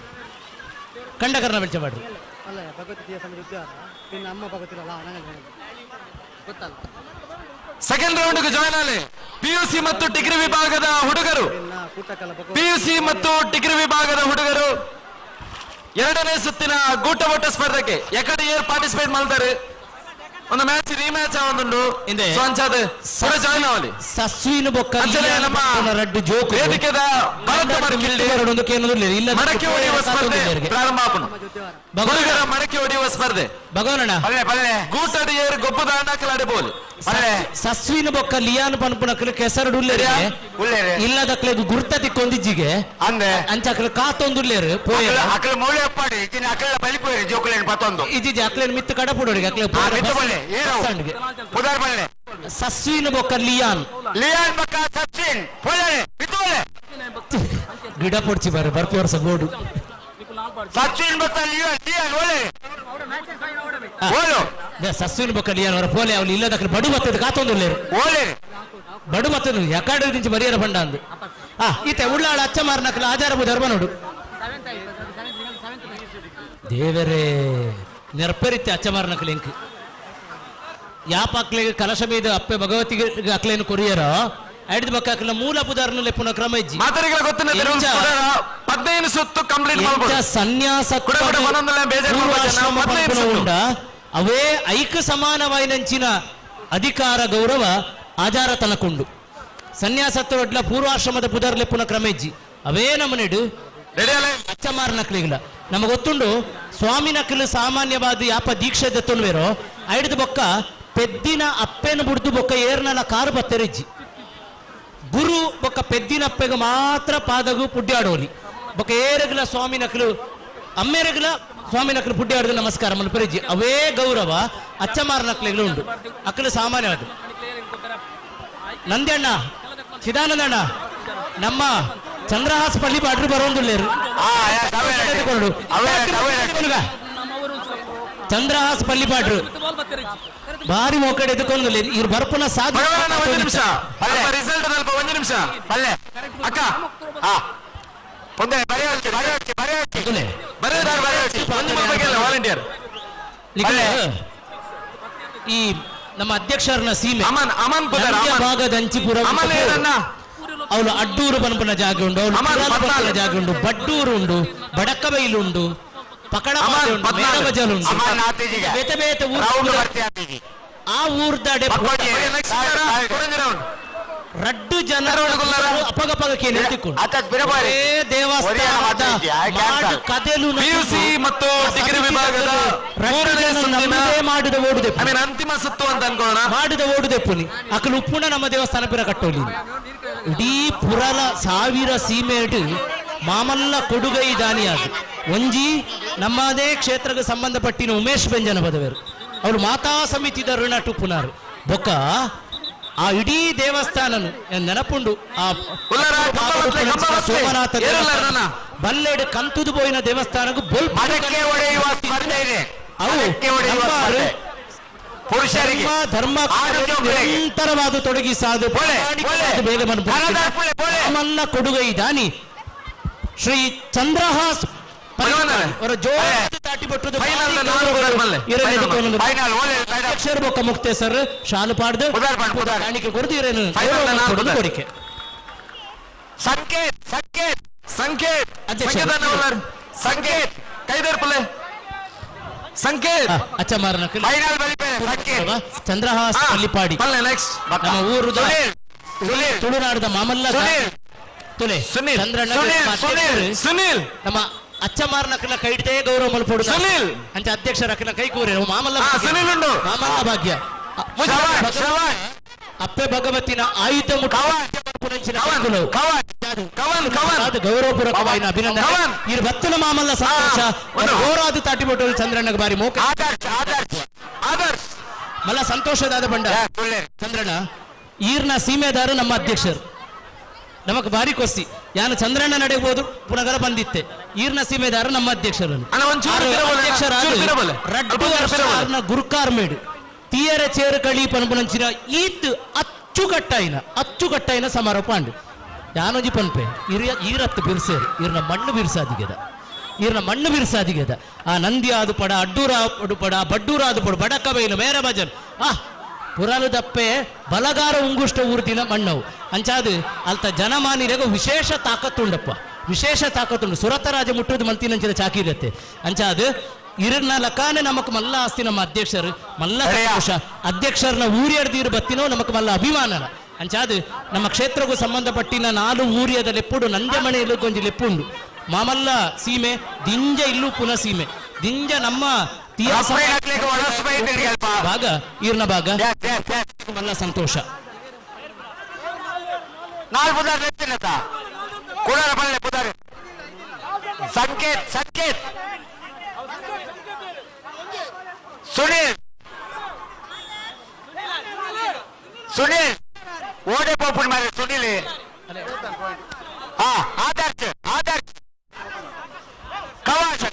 ಕಂಡಕರ್ನ ಬೆಳೆಸಬಾಡ್ರು ಅಲ್ಲ ಭಗವತಿ ತೀಯ ಸಮಾಜ ಉದ್ಯಮಾಲ ನಿನ್ನ ಅಮ್ಮ ಭಗವತಿ ಅಲ್ಲ ಗೊತ್ತಲ್ಲ ಸೆಕೆಂಡ್ ರೌಂಡ್ ಗೆ ಜಾಯಿನ್ ಆಲೆ ಪಿಯುಸಿ ಮತ್ತು ಡಿಗ್ರಿ ವಿಭಾಗದ ಹುಡುಗರು ಪಿಯುಸಿ ಮತ್ತು ಡಿಗ್ರಿ ವಿಭಾಗದ ಹುಡುಗರು ಎರಡನೇ ಸುತ್ತಿನ ಗೂಟ ಓಟ ಸ್ಪರ್ಧೆಗೆ ಎಕಡೆ ಏರ್ ಪಾರ್ಟಿಸಿಪೇಟ್ ಮಾಡ್ತಾರೆ ಒಂದು ಮ್ಯಾಚ್ ರೀಮ್ಯಾಚ್ ಆವೊಂದುಂಡು ಸೊ ಅಂಚಾದ ಸುರ ಜಾಯಿನ್ ಆವಲಿ ಸಸ್ವಿನ ಬೊಕ್ಕ ನಮ್ಮ ರಡ್ಡು ಜೋಕು ವೇದಿಕೆದ ಭರತ ಮಡಕೆ ಹೊಡೆಯುವ ಸ್ಪರ್ಧೆ ಪ್ರಾರಂಭ ಆಪುನು ಹುಡುಗರ ಮಡಕೆ ಹೊಡೆಯುವ ಸ್ಪರ್ಧೆ ಭಗವನಣ್ಣ ಗೂಟದ ಏರ್ ಗೊಬ್ಬದ ಆಡಕಲಾಡಿ ಬೋಲ್ ಸಸ್ವಿನ ಬೊಕ್ಕ ಲಿಯಾನ್ ಪನ್ಪುನಕ್ಲು ಕೆಸರಡುಲ್ಲೇರೆ ಇಲ್ಲದಕ್ಲೆ ಗುರ್ತ ತಿಕ್ಕೊಂದಿಜ್ಜಿಗೆ ಅಂಚಕ್ಲು ಕಾತೊಂದುಲ್ಲೇರು ಅಕ್ಲ ಮೌಳಿ ಅಪ್ಪಾಡಿ ಇತ್ತಿನ ಅಕ್ಲ ಬಲಿಪೋಯ್ರಿ ಜೋಕುಲೇನ್ ಪತ್ತೊಂದು ಇಜ್ಜಿ ಅಕ್ಲೇನ್ ಮಿತ್ತು ಕಡಪುಡೋರಿಗೆ ಅಕ್ಲೆ ಪುದಾರ್ ಬಲ್ಲೆ ಸಸ್ವಿನ ಬೊಕ್ಕ ಲಿಯಾನ್ ಬೊಕ್ಕ ಸಸ್ವಿನ್ ಪೊಲೆ ಬಿತ್ತೋಲೆ ಗಿಡ ಪೊಡ್ಚಿ ಬಾರೆ ಬರ್ತಿ ವರ್ಷ ಗೋಡು ಸಸ್ವಿನ್ ಬೊಕ್ಕ ಲಿಯಾನ್ ಓಲೆ ಸಸ್ವಿನ ಬೊಕ್ಕ ಲಿಯಾನ್ ಅವರ ಪೋಲೆ ಅವಳು ಇಲ್ಲದಕ್ಕೆ ಬಡು ಬತ್ತದ ಕಾತೊಂದುಲ್ಲೇರು ಓಲೆ ಬಡು ಬತ್ತದು ಯಾಕಾಡು ದಿಂಚಿ ಬರಿಯರ ಬಂಡ ಅಂದು ಈತೆ ಉಳ್ಳಾಳ ಅಚ್ಚ ಮಾರ್ನಕ್ಲ ಆಚಾರ ಧರ್ಮ ನೋಡು ದೇವರೇ ನೆರಪರಿತ್ತೆ ಅಚ್ಚ ಮಾರ್ನಕ್ಲ ಇಂಕ್ ಯಾಪ ಅಕ್ಲೆಗೆ ಕಲಶ ಮೀದ ಅಪ್ಪೆ ಭಗವತಿಗೆ ಅಕ್ಲೇನು ಕೊರಿಯರ ಐದು ಬಕ್ಕ ಅಕ್ಲ ಮೂಲ ಪುದಾರ್ನ ಲೆಪ್ಪುನ ಕ್ರಮ ಇಜ್ಜಿ ಮಾತರಿಗಳ ಗೊತ್ತಿನ 15 ಸುತ್ತು ಕಂಪ್ಲೀಟ್ ಮಾಡ್ಬೋದು ಸನ್ಯಾಸ ಅವೇ ಐಕ ಸಮಾನವಾಯಿನಂಚಿನ ಅಧಿಕಾರ ಗೌರವ ಆಚಾರ ತನಕೊಂಡು ಸನ್ಯಾಸತ್ವ ಒಡ್ಲ ಪೂರ್ವಾಶ್ರಮದ ಪುದರ್ ಲೆಪ್ಪುನ ಕ್ರಮ ಇಜ್ಜಿ ಅವೇ ನಮ್ಮನೆಡು ಅಚ್ಚಮಾರ ನಕ್ಲಿಗಿಲ್ಲ ನಮಗೆ ಗೊತ್ತುಂಡು ಸ್ವಾಮಿ ನಕಲು ಸಾಮಾನ್ಯವಾದ ಯಾಪ ದೀಕ್ಷೆ ದತ್ತುನ್ವೇರೋ ಐಡ್ದು ಬೊಕ್ಕ ಪೆದ್ದಿನ ಅಪ್ಪೆನ ಬುಡ್ದು ಬೊಕ್ಕ ಏರ್ನಲ ಕಾರು ಬತ್ತೆರಿಜ್ಜಿ ಗುರು ಬೊಕ್ಕ ಪೆದ್ದಿನ ಅಪ್ಪೆಗೆ ಮಾತ್ರ ಪಾದಗು ಪುಡ್ಯಾಡೋಲಿ ಬೊಕ್ಕ ಏರಗಲ ಸ್ವಾಮಿ ನಕಲು ಅಮ್ಮೆರಗಲ ಸ್ವಾಮಿ ನಕಲು ಪುಡ್ಯಾಡೋದು ನಮಸ್ಕಾರ ಮಲ್ಪರಿಜ್ಜಿ ಅವೇ ಗೌರವ ಅಚ್ಚಮಾರ ನಕ್ಲಿಗಳು ಉಂಟು ಅಕ್ಕಲು ಸಾಮಾನ್ಯವಾದ ನಂದ್ಯಣ್ಣ ಚಿದಾನಂದಣ್ಣ ನಮ್ಮ ಚಂದ್ರಹಾಸ್ ಪಳ್ಳಿ ಬಾಡ್ರು ಬರೋದಿಲ್ಲೇರು ಚಂದ್ರಹಾಸ್ ಪಲ್ಲಿಪಾಟ್ರು ಬಾರಿ ಮೋಕಡೆ ಎದ್ಕೊಂಡು ಇವ್ರು ಬರ್ಪನ ಸಾಧ್ಯ ಒಂದು ನಿಮಿಷ ರಿಸಲ್ಟ್ ಸ್ವಲ್ಪ ಒಂದು ನಿಮಿಷ ಬಲ್ಲೆ ಅಕ್ಕ ವಾಲಂಟಿಯರ್ ಈ ನಮ್ಮ ಅಧ್ಯಕ್ಷರನ್ನ ಸೀಮೆ ಅಮನ್ ಭಾಗದ ಅಂಚಿಪುರ ಅವಳು ಅಡ್ಡೂರು ಪನ್ಪನ ಜಾಗ ಉಂಡು ಅವಳು ಜಾಗ ಉಂಡು ಬಡ್ಡೂರು ಉಂಡು ಬಡಕಬೈಲು ಉಂಡು ಪಕಡ ಉಂಟು ಬೇತೆ ಬೇತೆ ಆ ಊರ್ದಾಡೆ ರಡ್ಡು ಜನರು ಅಪಗಪಗಕ್ಕೆ ದೇವಸ್ಥಾನದ ಕದೆಲು ಮತ್ತು ಡಿಗ್ರಿ ವಿಭಾಗದ ಮಾಡಿದ ಓಡುದೆ ಅಂತಿಮ ಸುತ್ತು ಅಂತ ಅನ್ಕೋಣ ಮಾಡಿದ ಓಡುದೆ ಪುನಿ ಅಕ್ಕಲು ಉಪ್ಪುಣ ನಮ್ಮ ದೇವಸ್ಥಾನ ಪಿರ ಕಟ್ಟೋಲಿ ಇಡೀ ಪುರಲ ಸಾವಿರ ಸೀಮೆಡ್ ಮಾಮಲ್ಲ ಕೊಡುಗೈ ದಾನಿಯಾದ ಒಂಜಿ ನಮ್ಮದೇ ಕ್ಷೇತ್ರಕ್ಕೆ ಸಂಬಂಧಪಟ್ಟಿನ ಉಮೇಶ್ ಬೆಂಜನ ಬದವರು ಅವರು ಮಾತಾ ಸಮಿತಿದ ಋಣ ಟುಪ್ಪುನಾರು ಬೊಕ್ಕ ಆ ಇಡೀ ದೇವಸ್ಥಾನ ನೆನಪುಂಡು ಆ ಸೋಮನಾಥ ಬಲ್ಲೆಡ್ ಕಂತುದು ಪೋಯಿನ ದೇವಸ್ಥಾನಕ್ಕೂ ಪುರುಷರಿಗೆ ಧರ್ಮ ನಿರಂತರವಾದ ತೊಡಗಿ ಸಾಧು ಬೇಗ ಮಲ್ಲ ಕೊಡುಗೈ ದಾನಿ ಶ್ರೀ ಚಂದ್ರಹಾಸ್ ಅಧ್ಯಕ್ಷರು ಬೊಕ್ಕ ಮುಕ್ತೇಸರ್ ಶಾಲು ಪಾಡ್ದು ಕಾಣಿಕೆ ಕೊಡ್ದು ಇರೇನು ಕೊಡಿಕೆ ಸಂಕೇತ್ ಸಂಕೇತ್ ಸಂಕೇತ್ ಸಂಕೇತ್ ಕೈದರ್ಪಲೆ ಸಂಕೇತ್ ಅಚ್ಚಮಾರನ ಚಂದ್ರಹಾಸ್ ಪಲ್ಲಿಪಾಡಿ ನಮ್ಮ ಊರು ತುಳುನಾಡದ ಮಾಮಲ್ಲ ತುಲೆ ಸುನೀಲ್ ನಮ್ಮ ಅಚ್ಚಮಾರನಕ್ಕನ ಕೈ ಹಿಡಿದೇ ಗೌರವ ಮಲ್ಪೋಡು ಸುನೀಲ್ ಅಂತ ಅಧ್ಯಕ್ಷರಕ್ಕನ ಕೈ ಕೂರೆ ಮಾಮಲ್ಲ ಸುನೀಲ್ ಉಂಡು ಮಾಮಲ್ಲ ಭಾಗ್ಯ ಅಪ್ಪೆ ಭಗವತಿನ ಆಯುಧ ಗೌರವಪೂರ್ವಕವಾದ ಅಭಿನಂದನೆ ಈ ಭಕ್ತನ ಮಾಮಲ್ಲ ಸಂತೋಷ ಗೌರವಾದ ತಾಟಿಬಿಟ್ಟು ಚಂದ್ರಣ್ಣಗೆ ಬಾರಿ ಮೋಕ ಮಲ್ಲ ಸಂತೋಷದಾದ ಬಂಡ ಚಂದ್ರಣ್ಣ ಈರ್ನ ಸೀಮೆದಾರ ನಮ್ಮ ಅಧ್ಯಕ್ಷರು ನಮಕ್ ಬಾರಿ ಕೊಸ್ಸಿ ಯಾನು ಚಂದ್ರಣ್ಣ ನಡೆಯಬಹುದು ಪುನಗರ ಬಂದಿತ್ತೆ ಈರ್ನ ಸೀಮೆದಾರ ನಮ್ಮ ಅಧ್ಯಕ್ಷರನ್ನು ಅಧ್ಯಕ್ಷರ ಗುರುಕಾರ್ಮೇಡ್ ತೀಯರೆ ಚೇರು ಕಳಿ ಪನ್ಪುನಂಚಿನ ಈತ್ ಅಚ್ಚುಕಟ್ಟಾಯಿನ ಸಮಾರೋಪ ಅಂಡು ಯಾನೊಂಜಿ ಪನ್ಪೆ ಈರತ್ತು ಬಿರ್ಸೇರು ಈರ್ನ ಮಣ್ಣು ಬಿರ್ಸಾದಿಗೆದ ಆ ನಂದಿ ಆದು ಪಡ ಅಡ್ಡೂರಾದು ಪಡ ಬಡ್ಡೂರಾದು ಪಡ ಬಡಕಬೈಲು ಮೇರ ಭಜನ್ ಪುರಾಲು ದಪ್ಪೆ ಬಲಗಾರ ಉಂಗುಷ್ಟ ಊರ್ದಿನ ಮಣ್ಣವು ಅಂಚಾದು ಅಲ್ತ ಜನಮಾನಿರೆಗೂ ವಿಶೇಷ ತಾಕತ್ತುಂಡಪ್ಪ ವಿಶೇಷ ತಾಕತ್ತುಂಡು ಸುರತರಾಜ ಮುಟ್ಟುದು ಮಂತಿನಂಚಿನ ಚಾಕಿರತ್ತೆ ಅಂಚಾದು ಇರನ್ನ ಲಕಾನೆ ನಮಕ್ ಮಲ್ಲ ಆಸ್ತಿ ನಮ್ಮ ಅಧ್ಯಕ್ಷರು ಮಲ್ಲ ಸಂತೋಷ ಅಧ್ಯಕ್ಷರನ್ನ ಊರಿಯಡ್ದೀರು ಬತ್ತಿನೋ ನಮಕ್ ಮಲ್ಲ ಅಭಿಮಾನನ ಅಂಚಾದು ನಮ್ಮ ಕ್ಷೇತ್ರಕ್ಕೂ ಸಂಬಂಧಪಟ್ಟಿನ 4 ಊರಿಯದ ಲೆಪ್ಪುಡು ನಂಜಮಣೆಯಲ್ಲೂ ಕೊಂಚ ಲೆಪ್ಪುಂಡು ಮಾಮಲ್ಲ ಸೀಮೆ ದಿಂಜ ಇಲ್ಲೂ ಪುನಃ ಸೀಮೆ ದಿಂಜ ನಮ್ಮ ಭಾಗ ಈರ್ನ ಭಾಗ ಮಲ್ಲ ಸಂತೋಷ ಸಂಕೇತ್ ಸಂಕೇತ್ ಸುನೀಲ್ ಸುನೀಲ್ ಓಡೆ ಪೋಪುನ್ ಮಾರೆ ಸುನೀಲ್ ಆದರ್ಶ್ ಕವಾಶ್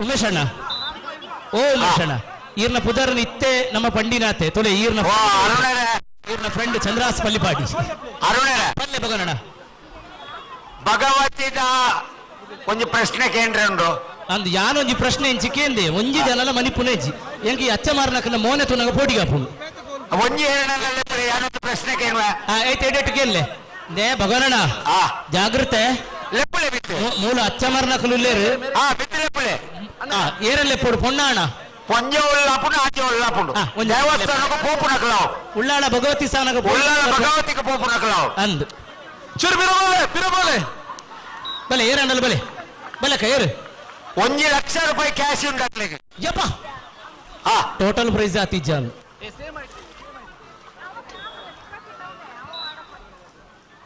ಉಮೇಶ್ ಅಣ್ಣ ಓ ಉಮೇಶ್ ಅಣ್ಣ ಈರ್ನ ಪುದರ್ನ ಇತ್ತೆ ನಮ್ಮ ಪಂಡಿನಾತೆ ತೊಲೆ ಈರ್ನ ಫ್ರೆಂಡ್ ಚಂದ್ರಾಸ್ ಪಲ್ಲಿಪಾಡಿ ಪಲ್ಲೆ ಬಗೋಣ ಭಗವತಿದ ಒಂದು ಪ್ರಶ್ನೆ ಕೇಂದ್ರ ಉಂಡು ಅಂದ್ ಯಾನೊಂಜಿ ಪ್ರಶ್ನೆ ಚಿಕ್ಕೇಂದೆ ಒಂಜಿ ಜನಲ ಮನಿ ಪುನೇಜಿ ಎಂಕಿ ಅಚ್ಚಮಾರನಕನ ಮೋನೆ ತುನಗ ಪೋಟಿಗಾಪುಂಡು ಒಂಜಿ ಯಾನೊಂದು ಪ್ರಶ್ನೆ ಕೇಳುವ ಐತೆ ಕೇಳಲೆ ದೇ ಭಗವನಣ್ಣ ಜಾಗೃತೆ ಲೆಪ್ಪುಳೆ ಬಿತ್ತು ಮೂಲ ಅಚ್ಚಮಾರನಕಲು ಇಲ್ಲೇರು ಬಿತ್ತು ಲೆಪ್ಪುಳೆ ಏರಲ್ಲೆಪ್ಪುಡು ಪೊಣ್ಣಾಣ ಪೊಂಜ ಉಳ್ಳಾಪುಂಡು ಆಚೆ ಉಳ್ಳಾಪುಂಡು ದೇವಸ್ಥಾನಕ್ಕೆ ಪೋಪುನಕಲಾವ್ ಉಳ್ಳಾಳ ಭಗವತಿ ಸ್ಥಾನಕ ಉಳ್ಳಾಳ ಭಗವತಿಗೆ ಪೋಪುನಕಲಾವ್ ಅಂದ್ ಚೂರು ಬಿರಬೋಲೆ ಬಲೆ ಏರಣ್ಣಲು ಬಲೆ ಕೈರು 1 ಲಕ್ಷ ರೂಪಾಯಿ ಕ್ಯಾಶ್ ಉಂಟು ಅಟ್ಲಿಗೆ ಯಪ್ಪ ಟೋಟಲ್ ಪ್ರೈಸ್ ಆತಿಜ್ಜಾನ್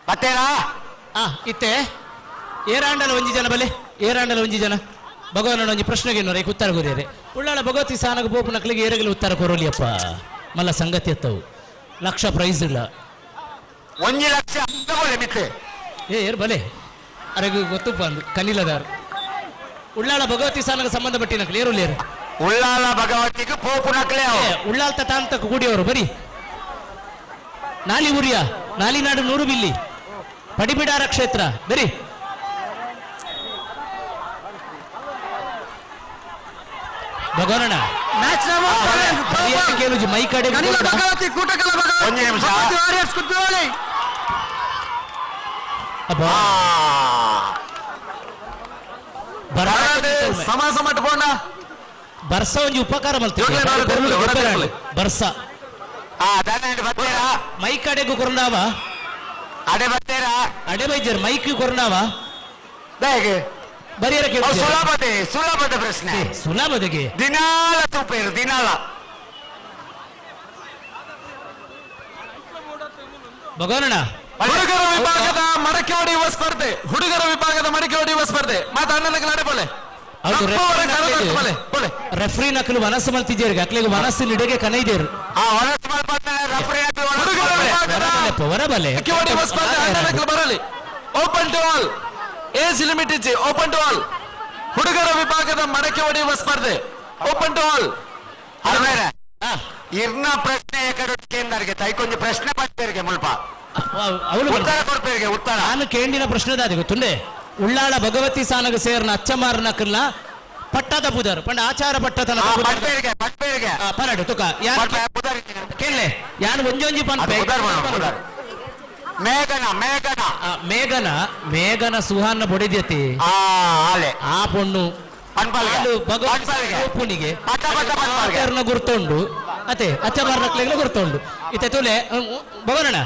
ಮತ್ತೇನಾ ಇತ್ತೆ ಏರಾಂಡಲ ಒಂಜಿ ಜನ ಬಲೆ ಏರಾಂಡಲ ಒಂಜಿ ಜನ ಭಗವಾನ ಒಂಜಿ ಪ್ರಶ್ನೆಗೆ ರೈಕ್ ಉತ್ತರ ಕೊರಿಯರೆ ಉಳ್ಳಾಳ ಭಗವತಿ ಸಾನಗ ಪೋಪು ನಕ್ಲಿಗೆ ಏರಗಲು ಉತ್ತರ ಕೊರೋಲಿಯಪ್ಪ ಮಲ್ಲ ಸಂಗತಿ ಎತ್ತವು ಲಕ್ಷ ಪ್ರೈಸ್ ಇಲ್ಲ 1 ಲಕ್ಷ ಬಿತ್ತೆ ಏರ್ ಬಲೆ ಅರಗ ಗೊತ್ತು ಬಂದು ಕನಿಲದಾರು ಉಳ್ಳಾಳ ಭಗವತಿ ಸಾನಗ ಸಂಬಂಧಪಟ್ಟಿನ ಕ್ಲಿಯರು ಲೇರು ಉಳ್ಳಾಲ ಭಗವತಿಗೆ ಪೋಪು ನಕ್ಲೆ ಉಳ್ಳಾಲ್ತ ತಾಂತ ಕೂಡಿಯವರು ಬರೀ ನಾಲಿ ಉರಿಯ ನಾಲಿನಾಡು 100 ಬಿಲ್ಲಿ ಪಡಿಬಿಡಾರ ಕ್ಷೇತ್ರ ಬರೀ ಭಗವನಣ್ಣ ಕೇಳುಜಿ ಮೈ ಕಡೆ ಭಗವತಿ ಕೂಟಕಲ ಒಂದು ನಿಮಿಷ ಸಮಾಸ ಮಟ್ಕೊಂಡ ಬರ್ಸ ಒಂಜಿ ಉಪಕಾರ ಮಲ್ತೀವಿ ಬರ್ಸ ಮೈ ಕಡೆಗೂ ಕೊರಂಡಾವ ಅಡೆ ಬತ್ತೇರಾ ಅಡೆ ಬೈಜರ್ ಮೈಕ್ ಕೊರಂಡಾವ ಬರಿಯರ ಸುಲಭದ ಪ್ರಶ್ನೆ ಸುಲಭದಗೆ ದಿನಾಲ ತೂಪೇರು ದಿನಾಲ ಭಗವನಣ್ಣ ಹುಡುಗರ ವಿಭಾಗದ ಮಡಕೆ ಹೊಡೆಯುವ ಸ್ಪರ್ಧೆ ಮಾತ ಅಣ್ಣನಿಗೆ ನಡೆಬೋಲೆ ರೆಫ್ರಿ ನಕಲು ಮನಸ್ಸು ಮಲ್ತಿದ್ದೀರಿ ಅಕ್ಲಿಗೆ ಮನಸ್ಸಿನ ಇಡೆಗೆ ಕನೈದೇರು ಹೊರಬಲೆ ಬರಲಿ open to all age limit ಇಚ್ಚಿ ಓಪನ್ ಟು ಆಲ್ ಹುಡುಗರ ವಿಭಾಗದ ಮಡಕೆ ಹೊಡೆಯುವ ಸ್ಪರ್ಧೆ ಓಪನ್ ಟು ಆಲ್ ಇರ್ನ ಪ್ರಶ್ನೆ ಕೇಂದ್ರಗೆ ತೈಕೊಂದು ಪ್ರಶ್ನೆ ಪಡ್ತೇರಿಗೆ ಮುಲ್ಪ ಅವಳು ಉತ್ತರ ಕೊಡ್ತೇರಿಗೆ ಉತ್ತರ ನಾನು ಕೇಂದಿನ ಪ್ರಶ್ನೆದಾದಿ ಗೊತ್ತುಂಡೆ ಉಳ್ಳಾಳ ಭಗವತಿ ಸಾನಗ ಸೇರ್ನ ಅಚ್ಚಮಾರ ನಕಲ್ನ ಪಟ್ಟದ ಬುಧರ್ ಪಂಡ ಆಚಾರ ಪಟ್ಟತನ ಪರಡು ತುಕ ಕೇಳಲೆ ಯಾನು ಒಂಜೊಂಜಿ ಪಂಪೆ ಮೇಘನ ಸುಹಾನ್ನ ಬೊಡಿದ್ಯತಿ ಆ ಪೊಣ್ಣು ಭಗವತಿಗೆ ಗುರ್ತೊಂಡು ಅತೆ ಅಚ್ಚಮಾರ ನಕ್ಲೆಗ್ಲ ಗುರ್ತೊಂಡು ಇತ್ತೆ ತುಲೆ ಭಗವನಣ್ಣ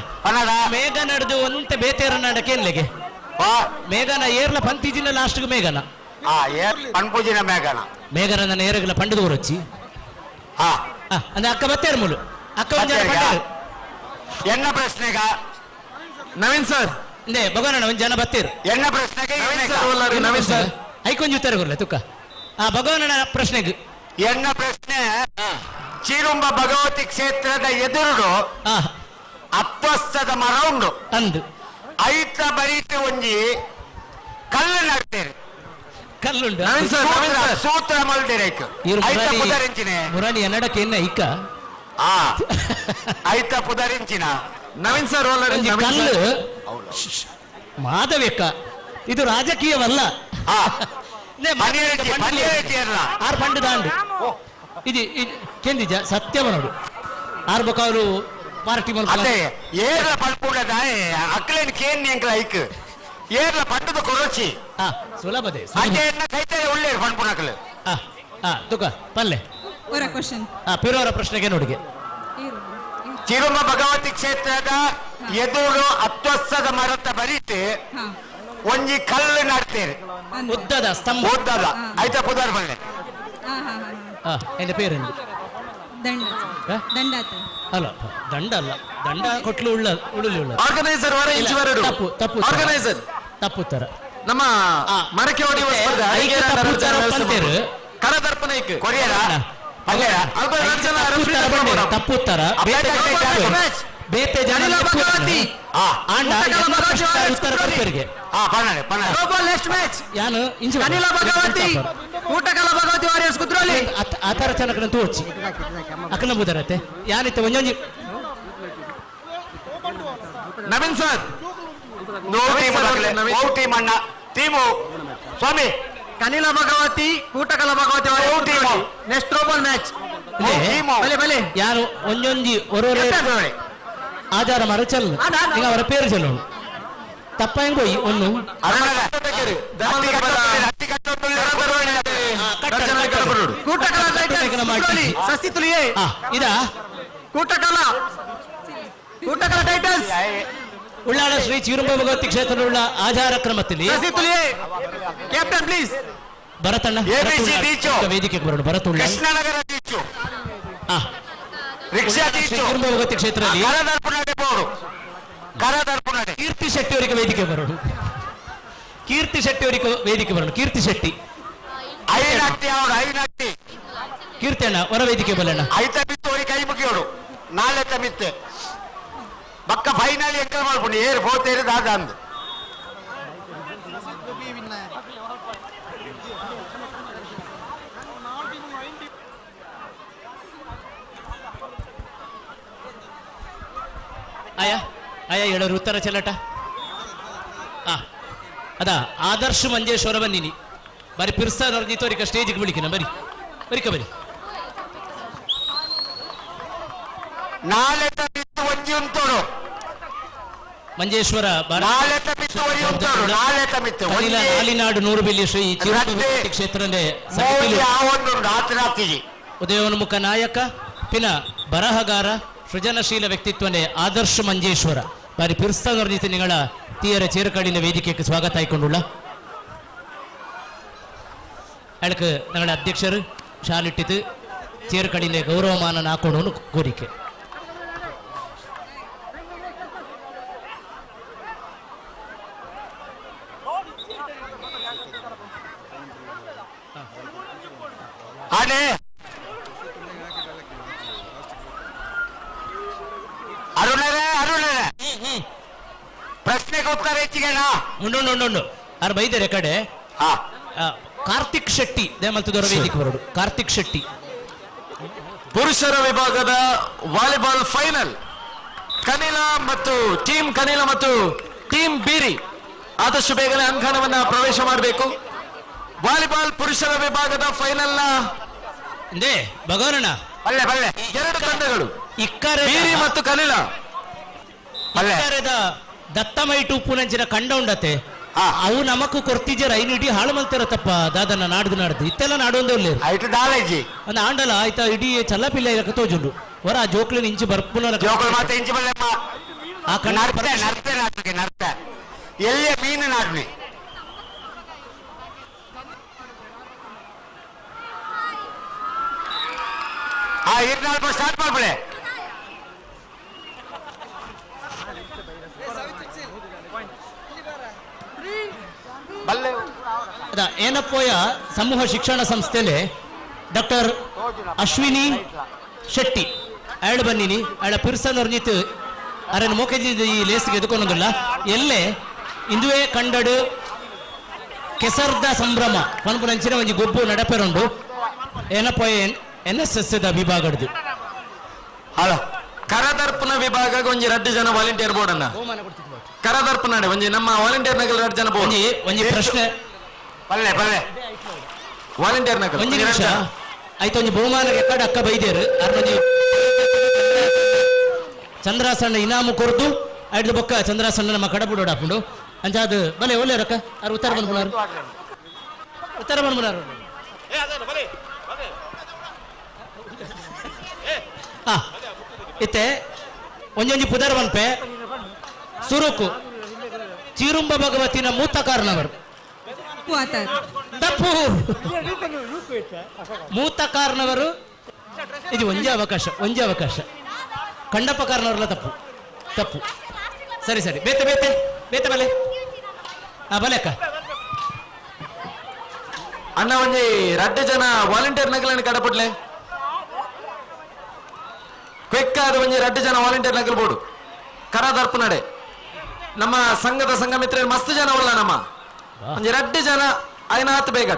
ಮೇಘ ನಡೆದು ಒಂಟೆ ಬೇತೇರ ನಡ ಕೇನ್ಲೆಗೆ ಮೇಘನ ಏರ್ಲ ಪಂತಿಜಿನ ಲಾಸ್ಟ್ ಮೇಘನ ಅನ್ಪೂಜಿನ ಮೇಘನ ನನ್ನ ಏರಗಲ ಪಂಡದ ಊರೊಚ್ಚಿ ಅಂದ್ರೆ ಅಕ್ಕ ಬತ್ತೇರು ಮುಲು ಅಕ್ಕ ಎನ್ನ ಪ್ರಶ್ನೆಗ ನವೀನ್ ಸರ್ ಇಂದೇ ಭಗವನಣ್ಣ ಒಂದ್ ಜನ ಬತ್ತೇರು ಎನ್ನ ಪ್ರಶ್ನೆಗೆ ನವೀನ್ ಸರ್ ಐಕೊಂಜಿ ಉತ್ತರ ಕೊರ್ಲೆ ತುಕ್ಕ ಆ ಭಗವನಣ್ಣ ಪ್ರಶ್ನೆಗೆ ಎನ್ನ ಪ್ರಶ್ನೆ ಚಿರುಂಬ ಭಗವತಿ ಕ್ಷೇತ್ರದ ಎದುರು ಅಪ್ಪಸ್ತದ ಮರ ಉಂಡು ಅಂದು ಐತ ಬರೀತ ಒಂಜಿ ಕಲ್ಲು ನಡ್ತೇನೆ ಕಲ್ಲುಂಡು ಸೂತ್ರ ಮಲ್ದಿರೇಕ್ ಮುರಾಣಿ ಎನ್ನಡಕ್ಕೆ ಎನ್ನ ಇಕ್ಕ ಐತ ಪುದರಿಂಚಿನ ನವೀನ್ ಸರ್ ಕಲ್ಲು ಮಾಧವ್ಯಕ್ಕ ಇದು ರಾಜಕೀಯವಲ್ಲ ಆರು ಪಂಡು ದಾಂಡು ಇದು ಕೆಂದಿಜ ಸತ್ಯವ ನೋಡು ಆರು ಬಕಾಲು ಪಾರ್ಟಿ ಏರ್ಲ ಪಲ್ಪುಂಡ ಅಕ್ಲೇನ್ ಕೇನ್ ಐಕ್ ಏರ್ಲ ಪಂಡದ ಕೊರಚಿ ಸುಲಭದೆ ಕೈತಾರೆ ಒಳ್ಳೆ ಪಂಪುಣಕಲ್ ತುಕ ಪಲ್ಲೆ ಪಿರೋರ ಪ್ರಶ್ನೆಗೆ ನೋಡಿಗೆ ಚಿರುಂಬ ಭಗವತಿ ಕ್ಷೇತ್ರದ ಎದುರು 10 ವರ್ಷದ ಮರದ ಬರೀತೆ ಒಂಜಿ ಕಲ್ಲು ನಡ್ತೇನೆ ಉದ್ದದ ಸ್ತಂಭ ಉದ್ದದ ಆಯ್ತ ಪುದರ್ ಬಲ್ಲೆ ಎನ್ನ ಪೇರೆಂದು ಅಲ್ಲ ದಂಡ ಅಲ್ಲ ದಂಡ ಕೊಟ್ಲು ಉಳ್ಳ ಆರ್ಗನೈಸರ್ ತಪ್ಪು ತಪ್ಪು ಆರ್ಗನೈಸರ್ ತಪ್ಪು ತರ ನಮ್ಮ ಮಡಕೆ ಹೊಡೆಯುವ ಸ್ಪರ್ಧೆ ಕರದರ್ಪಣ ಕೊರಿಯರ ತಪ್ಪು ಉತ್ತರ ಬೇತೆ ಜನ ಉತ್ತರ ಕೊಡ್ತೇರಿಗೆ ಯಾನು ಆತರ ಚನಕನ ತೋರ್ಚಿ ಅಕ್ಕನ ಬುದರತೆ ಯಾನಿತ್ತೆ ಒಂಜೊಂಜಿ ನವೀನ್ ಸರ್ ಮಣ್ಣ ಟೀಮು ಸ್ವಾಮಿ ಕನಿಲ ಭಗವತಿ ಕೂಟಕಲ ಭಗವತಿ ನೆಕ್ಸ್ಟ್ ರೋಬಲ್ ಮ್ಯಾಚ್ ಯಾರು ಒಂಜೊಂಜಿ ಆಧಾರ ಮರ ಚಲ್ ಈಗ ಅವರ ಪೇರು ಚಲೋಣ ತಪ್ಪ ಹೆಂಗ್ ಹೋಯಿ ಒಂದು ಇದಾ ಕೂಟಕಲ ಟೈಟಲ್ಸ್ ಉಳ್ಳಾಳ ಶ್ರೀ ಚಿರುಂಬ ಭಗವತಿ ಕ್ಷೇತ್ರವುಳ್ಳ ಆಚಾರ ಕ್ರಮದಲ್ಲಿ ಕ್ಯಾಪ್ಟನ್ ಪ್ಲೀಸ್ ಭರತಣ್ಣ ವೇದಿಕೆಗೆ ಬರೋಣ ಭರತುಳ್ಳ ಕೃಷ್ಣನಗರ ಟೀಚು ಚಿರುಂಬ ಭಗವತಿ ಕ್ಷೇತ್ರದಲ್ಲಿ ಕೀರ್ತಿ ಶೆಟ್ಟಿ ಅವರಿಗೆ ವೇದಿಕೆ ಬರೋಣ ಕೀರ್ತಿ ಶೆಟ್ಟಿ ಅವರಿಗೆ ವೇದಿಕೆ ಬರೋಣ ಕೀರ್ತಿ ಶೆಟ್ಟಿ ಕೀರ್ತಿ ಅಣ್ಣ ಹೊರ ವೇದಿಕೆ ಬರೋಣ ಐತ ಬಿತ್ತು ಅವರಿಗೆ ಕೈ ಮುಗಿಯೋಡು ನಾಳೆ ಮಿತ್ತೆ ಬಕ್ಕ ಫೈನಲ್ ಎಂಕಲ್ ಮಾಡ್ಕೊಂಡು ಏರು ಹೋಗ್ತೇರಿ ದಾದ ಅಂದು ಆಯಾ ಆಯಾ ಹೇಳೋರು ಉತ್ತರ ಚೆಲ್ಲಟ ಅದ ಆದರ್ಶ ಮಂಜೇಶ್ವರ ಬನ್ನಿನಿ ಬರೀ ಪಿರ್ಸ್ತಾ ತೋರಿಕ ಸ್ಟೇಜಿಗೆ ಬಿಳಿಕಿನ ಬರಿ ಬರಿಕ ಬರಿ ನಾಳೆ ಬಿತ್ತು ಒಂಜಿ ಉಂಟೋಡು ಮಂಜೇಶ್ವರ ನಾಲಿನಾಡು ನೂರು ಬಿಲ್ಲಿ ಶ್ರೀ ಕ್ಷೇತ್ರನೇ ಉದಯೋನ್ಮುಖ ನಾಯಕ ಪಿನ ಬರಹಗಾರ ಸೃಜನಶೀಲ ವ್ಯಕ್ತಿತ್ವನೇ ಆದರ್ಶ ಮಂಜೇಶ್ವರ ಬಾರಿ ಪಿರ್ಸ್ತಾ ನಿಗಳ ತೀಯರ ಚೇರುಕಾಡಿನ ವೇದಿಕೆಗೆ ಸ್ವಾಗತ ಆಯ್ಕೊಂಡುಳ್ಳ ಅಳಕ್ಕೆ ഞങ്ങളുടെ അധ്യക്ഷർ ഷാലിട്ടിട്ട് ചേർക്കടിയിലെ ഗൗരവമാനം ആക്കണമെന്ന് കോരിക്ക ಅದೇ ಅರುಣರೇ ಪ್ರಶ್ನೆಗೆ ಉತ್ತರ ಹೆಚ್ಚಿಗೆನಾ ಉಂಡು ಆರು ಬೈದರೆ ಕಡೆ ಕಾರ್ತಿಕ್ ಶೆಟ್ಟಿ ದೇಮಲ್ತದವರ ವೇದಿಕೆ ಹೊರಡು ಕಾರ್ತಿಕ್ ಶೆಟ್ಟಿ ಪುರುಷರ ವಿಭಾಗದ ವಾಲಿಬಾಲ್ ಫೈನಲ್ ಕನಿಲ ಮತ್ತು ಟೀಮ್ ಬೀರಿ ಆದಷ್ಟು ಬೇಗನೆ ಅಂಕಣವನ್ನ ಪ್ರವೇಶ ಮಾಡಬೇಕು. ವಾಲಿಬಾಲ್ ಪುರುಷರ ವಿಭಾಗದ ಫೈನಲ್ ನ ಭಗವರಣ ಎರಡು ತಂಡಗಳು ಬೀರಿ ಮತ್ತು ಕನಿಲ ದತ್ತಮೈಟು ಉಪ್ಪುನಂಚಿನ ಕಂಡ ಉಂಡತೆ ಅವು ನಮಕ್ ಕೊರ್ತಿಜರ ಐನಿಡಿ ಹಾಳು ಮಲ್ತಿರತ್ತಪ್ಪ ದಾದನ ನಾಡ್ದು ಇತ್ತೆಲ್ಲ ನಾಡೊಂದೇ ಒಳ್ಳೆ ಒಂದು ಆಂಡಲ ಆಯ್ತಾ ಇಡೀ ಚಲ್ಲಪಿಲ್ಲ ಇರಕ ತೋಜುಂಡು ಹೊರ ಆ ಜೋಕ್ಲಿನ ಇಂಚು ಬರ್ಪುನ ಎಲ್ಲಿಯ ಮೀನು ನಾಡ್ನಿ ಸ್ಟಾರ್ಟ್ ಮಾಡ್ಬಿಡೆ ಏನಪ್ಪೋಯ ಸಮೂಹ ಶಿಕ್ಷಣ ಸಂಸ್ಥೆಲೆ ಡಾಕ್ಟರ್ ಅಶ್ವಿನಿ ಶೆಟ್ಟಿ ಅಯಾಳು ಬನ್ನಿನಿ ಅಯಾಳ ಪಿರ್ಸನ್ ಹೊರಜಿತ್ತು ಅರನ್ನು ಮೋಕೆಜಿ ಈ ಲೇಸ್ಗೆ ಎದುಕೊಂಡಲ್ಲ ಎಲ್ಲೇ ಇಂದುವೆ ಕಂಡಡು ಕೆಸರ್ದ ಸಂಭ್ರಮ ಪನ್ಪುನಂಚಿನ ಒಂಜಿ ಗೊಬ್ಬು ನಡಪೆರುಂಡು ಏನಪ್ಪೋಯ NSS ವಿಭಾಗದ್ದು ಹಲೋ ಕರದರ್ಪಣ ವಿಭಾಗ ಒಂಜಿ 2 ಜನ ವಾಲಂಟಿಯರ್ ಬೋರ್ಡ್ ಅನ್ನ ಕರದರ್ಪಣ ಒಂಜಿ ನಮ್ಮ ವಾಲಂಟಿಯರ್ ನಗಲ್ 2 ಜನ ಬೋರ್ಡ್ ಒಂಜಿ ಪ್ರಶ್ನೆ ವಾಲಂಟಿಯರ್ ನಗಲ್ ಒಂಜಿ ನಿಮಿಷ ಆಯ್ತು ಒಂಜಿ ಬಹುಮಾನಕ್ಕೆ ಕಡೆ ಅಕ್ಕ ಬೈದೇರು ಅರ್ನೊಂಜಿ ಚಂದ್ರಾಸಣ್ಣ ಇನಾಮು ಕೊರ್ದು ಐದು ಬೊಕ್ಕ ಚಂದ್ರಾಸಣ್ಣ ನಮ್ಮ ಕಡಬುಡೋಡ ಹಾಕೊಂಡು ಅಂಚಾದ ಬಲೆ ಒಳ್ಳೆ ರೊಕ್ಕ ಅವ್ರು ಉತ್ತರ ಬಂದ್ಬಿಡಾರು ಇತ್ತೆ ಒಂಜೊಂಜಿ ಪುದರ್ ಮಲ್ಪೆ ಸುರುಕು ಚಿರುಂಬ ಭಗವತಿನ ಮೂತ ಕಾರಣವರು ತಪ್ಪು ಮೂತ ಕಾರಣವರು ಇದು ಒಂಜೇ ಅವಕಾಶ ಕಂಡಪ್ಪ ಕಾರಣವರಲ್ಲ ತಪ್ಪು ಸರಿ ಬೇತೆ ಬಲೆ ಬಲೆ ಅಕ್ಕ ಅಣ್ಣ ಒಂಜಿ 2 ಜನ ವಾಲಂಟಿಯರ್ ನಗಲನ್ನು ಕಡಪಡ್ಲೆ ಕ್ವಿಕ್ ಆದ ಒಂಜಿ 2 ಜನ ವಾಲಂಟಿಯರ್ ನಗಲ್ ಬೋಡು ಕರದರ್ಪ ನಡೆ ನಮ್ಮ ಸಂಘದ ಸಂಘ ಮಿತ್ರ ಮಸ್ತ್ ಜನ ಉಳ್ಳ ನಮ್ಮ ಒಂಜಿ 2 ಜನ ಐನಾತ್ ಬೇಗ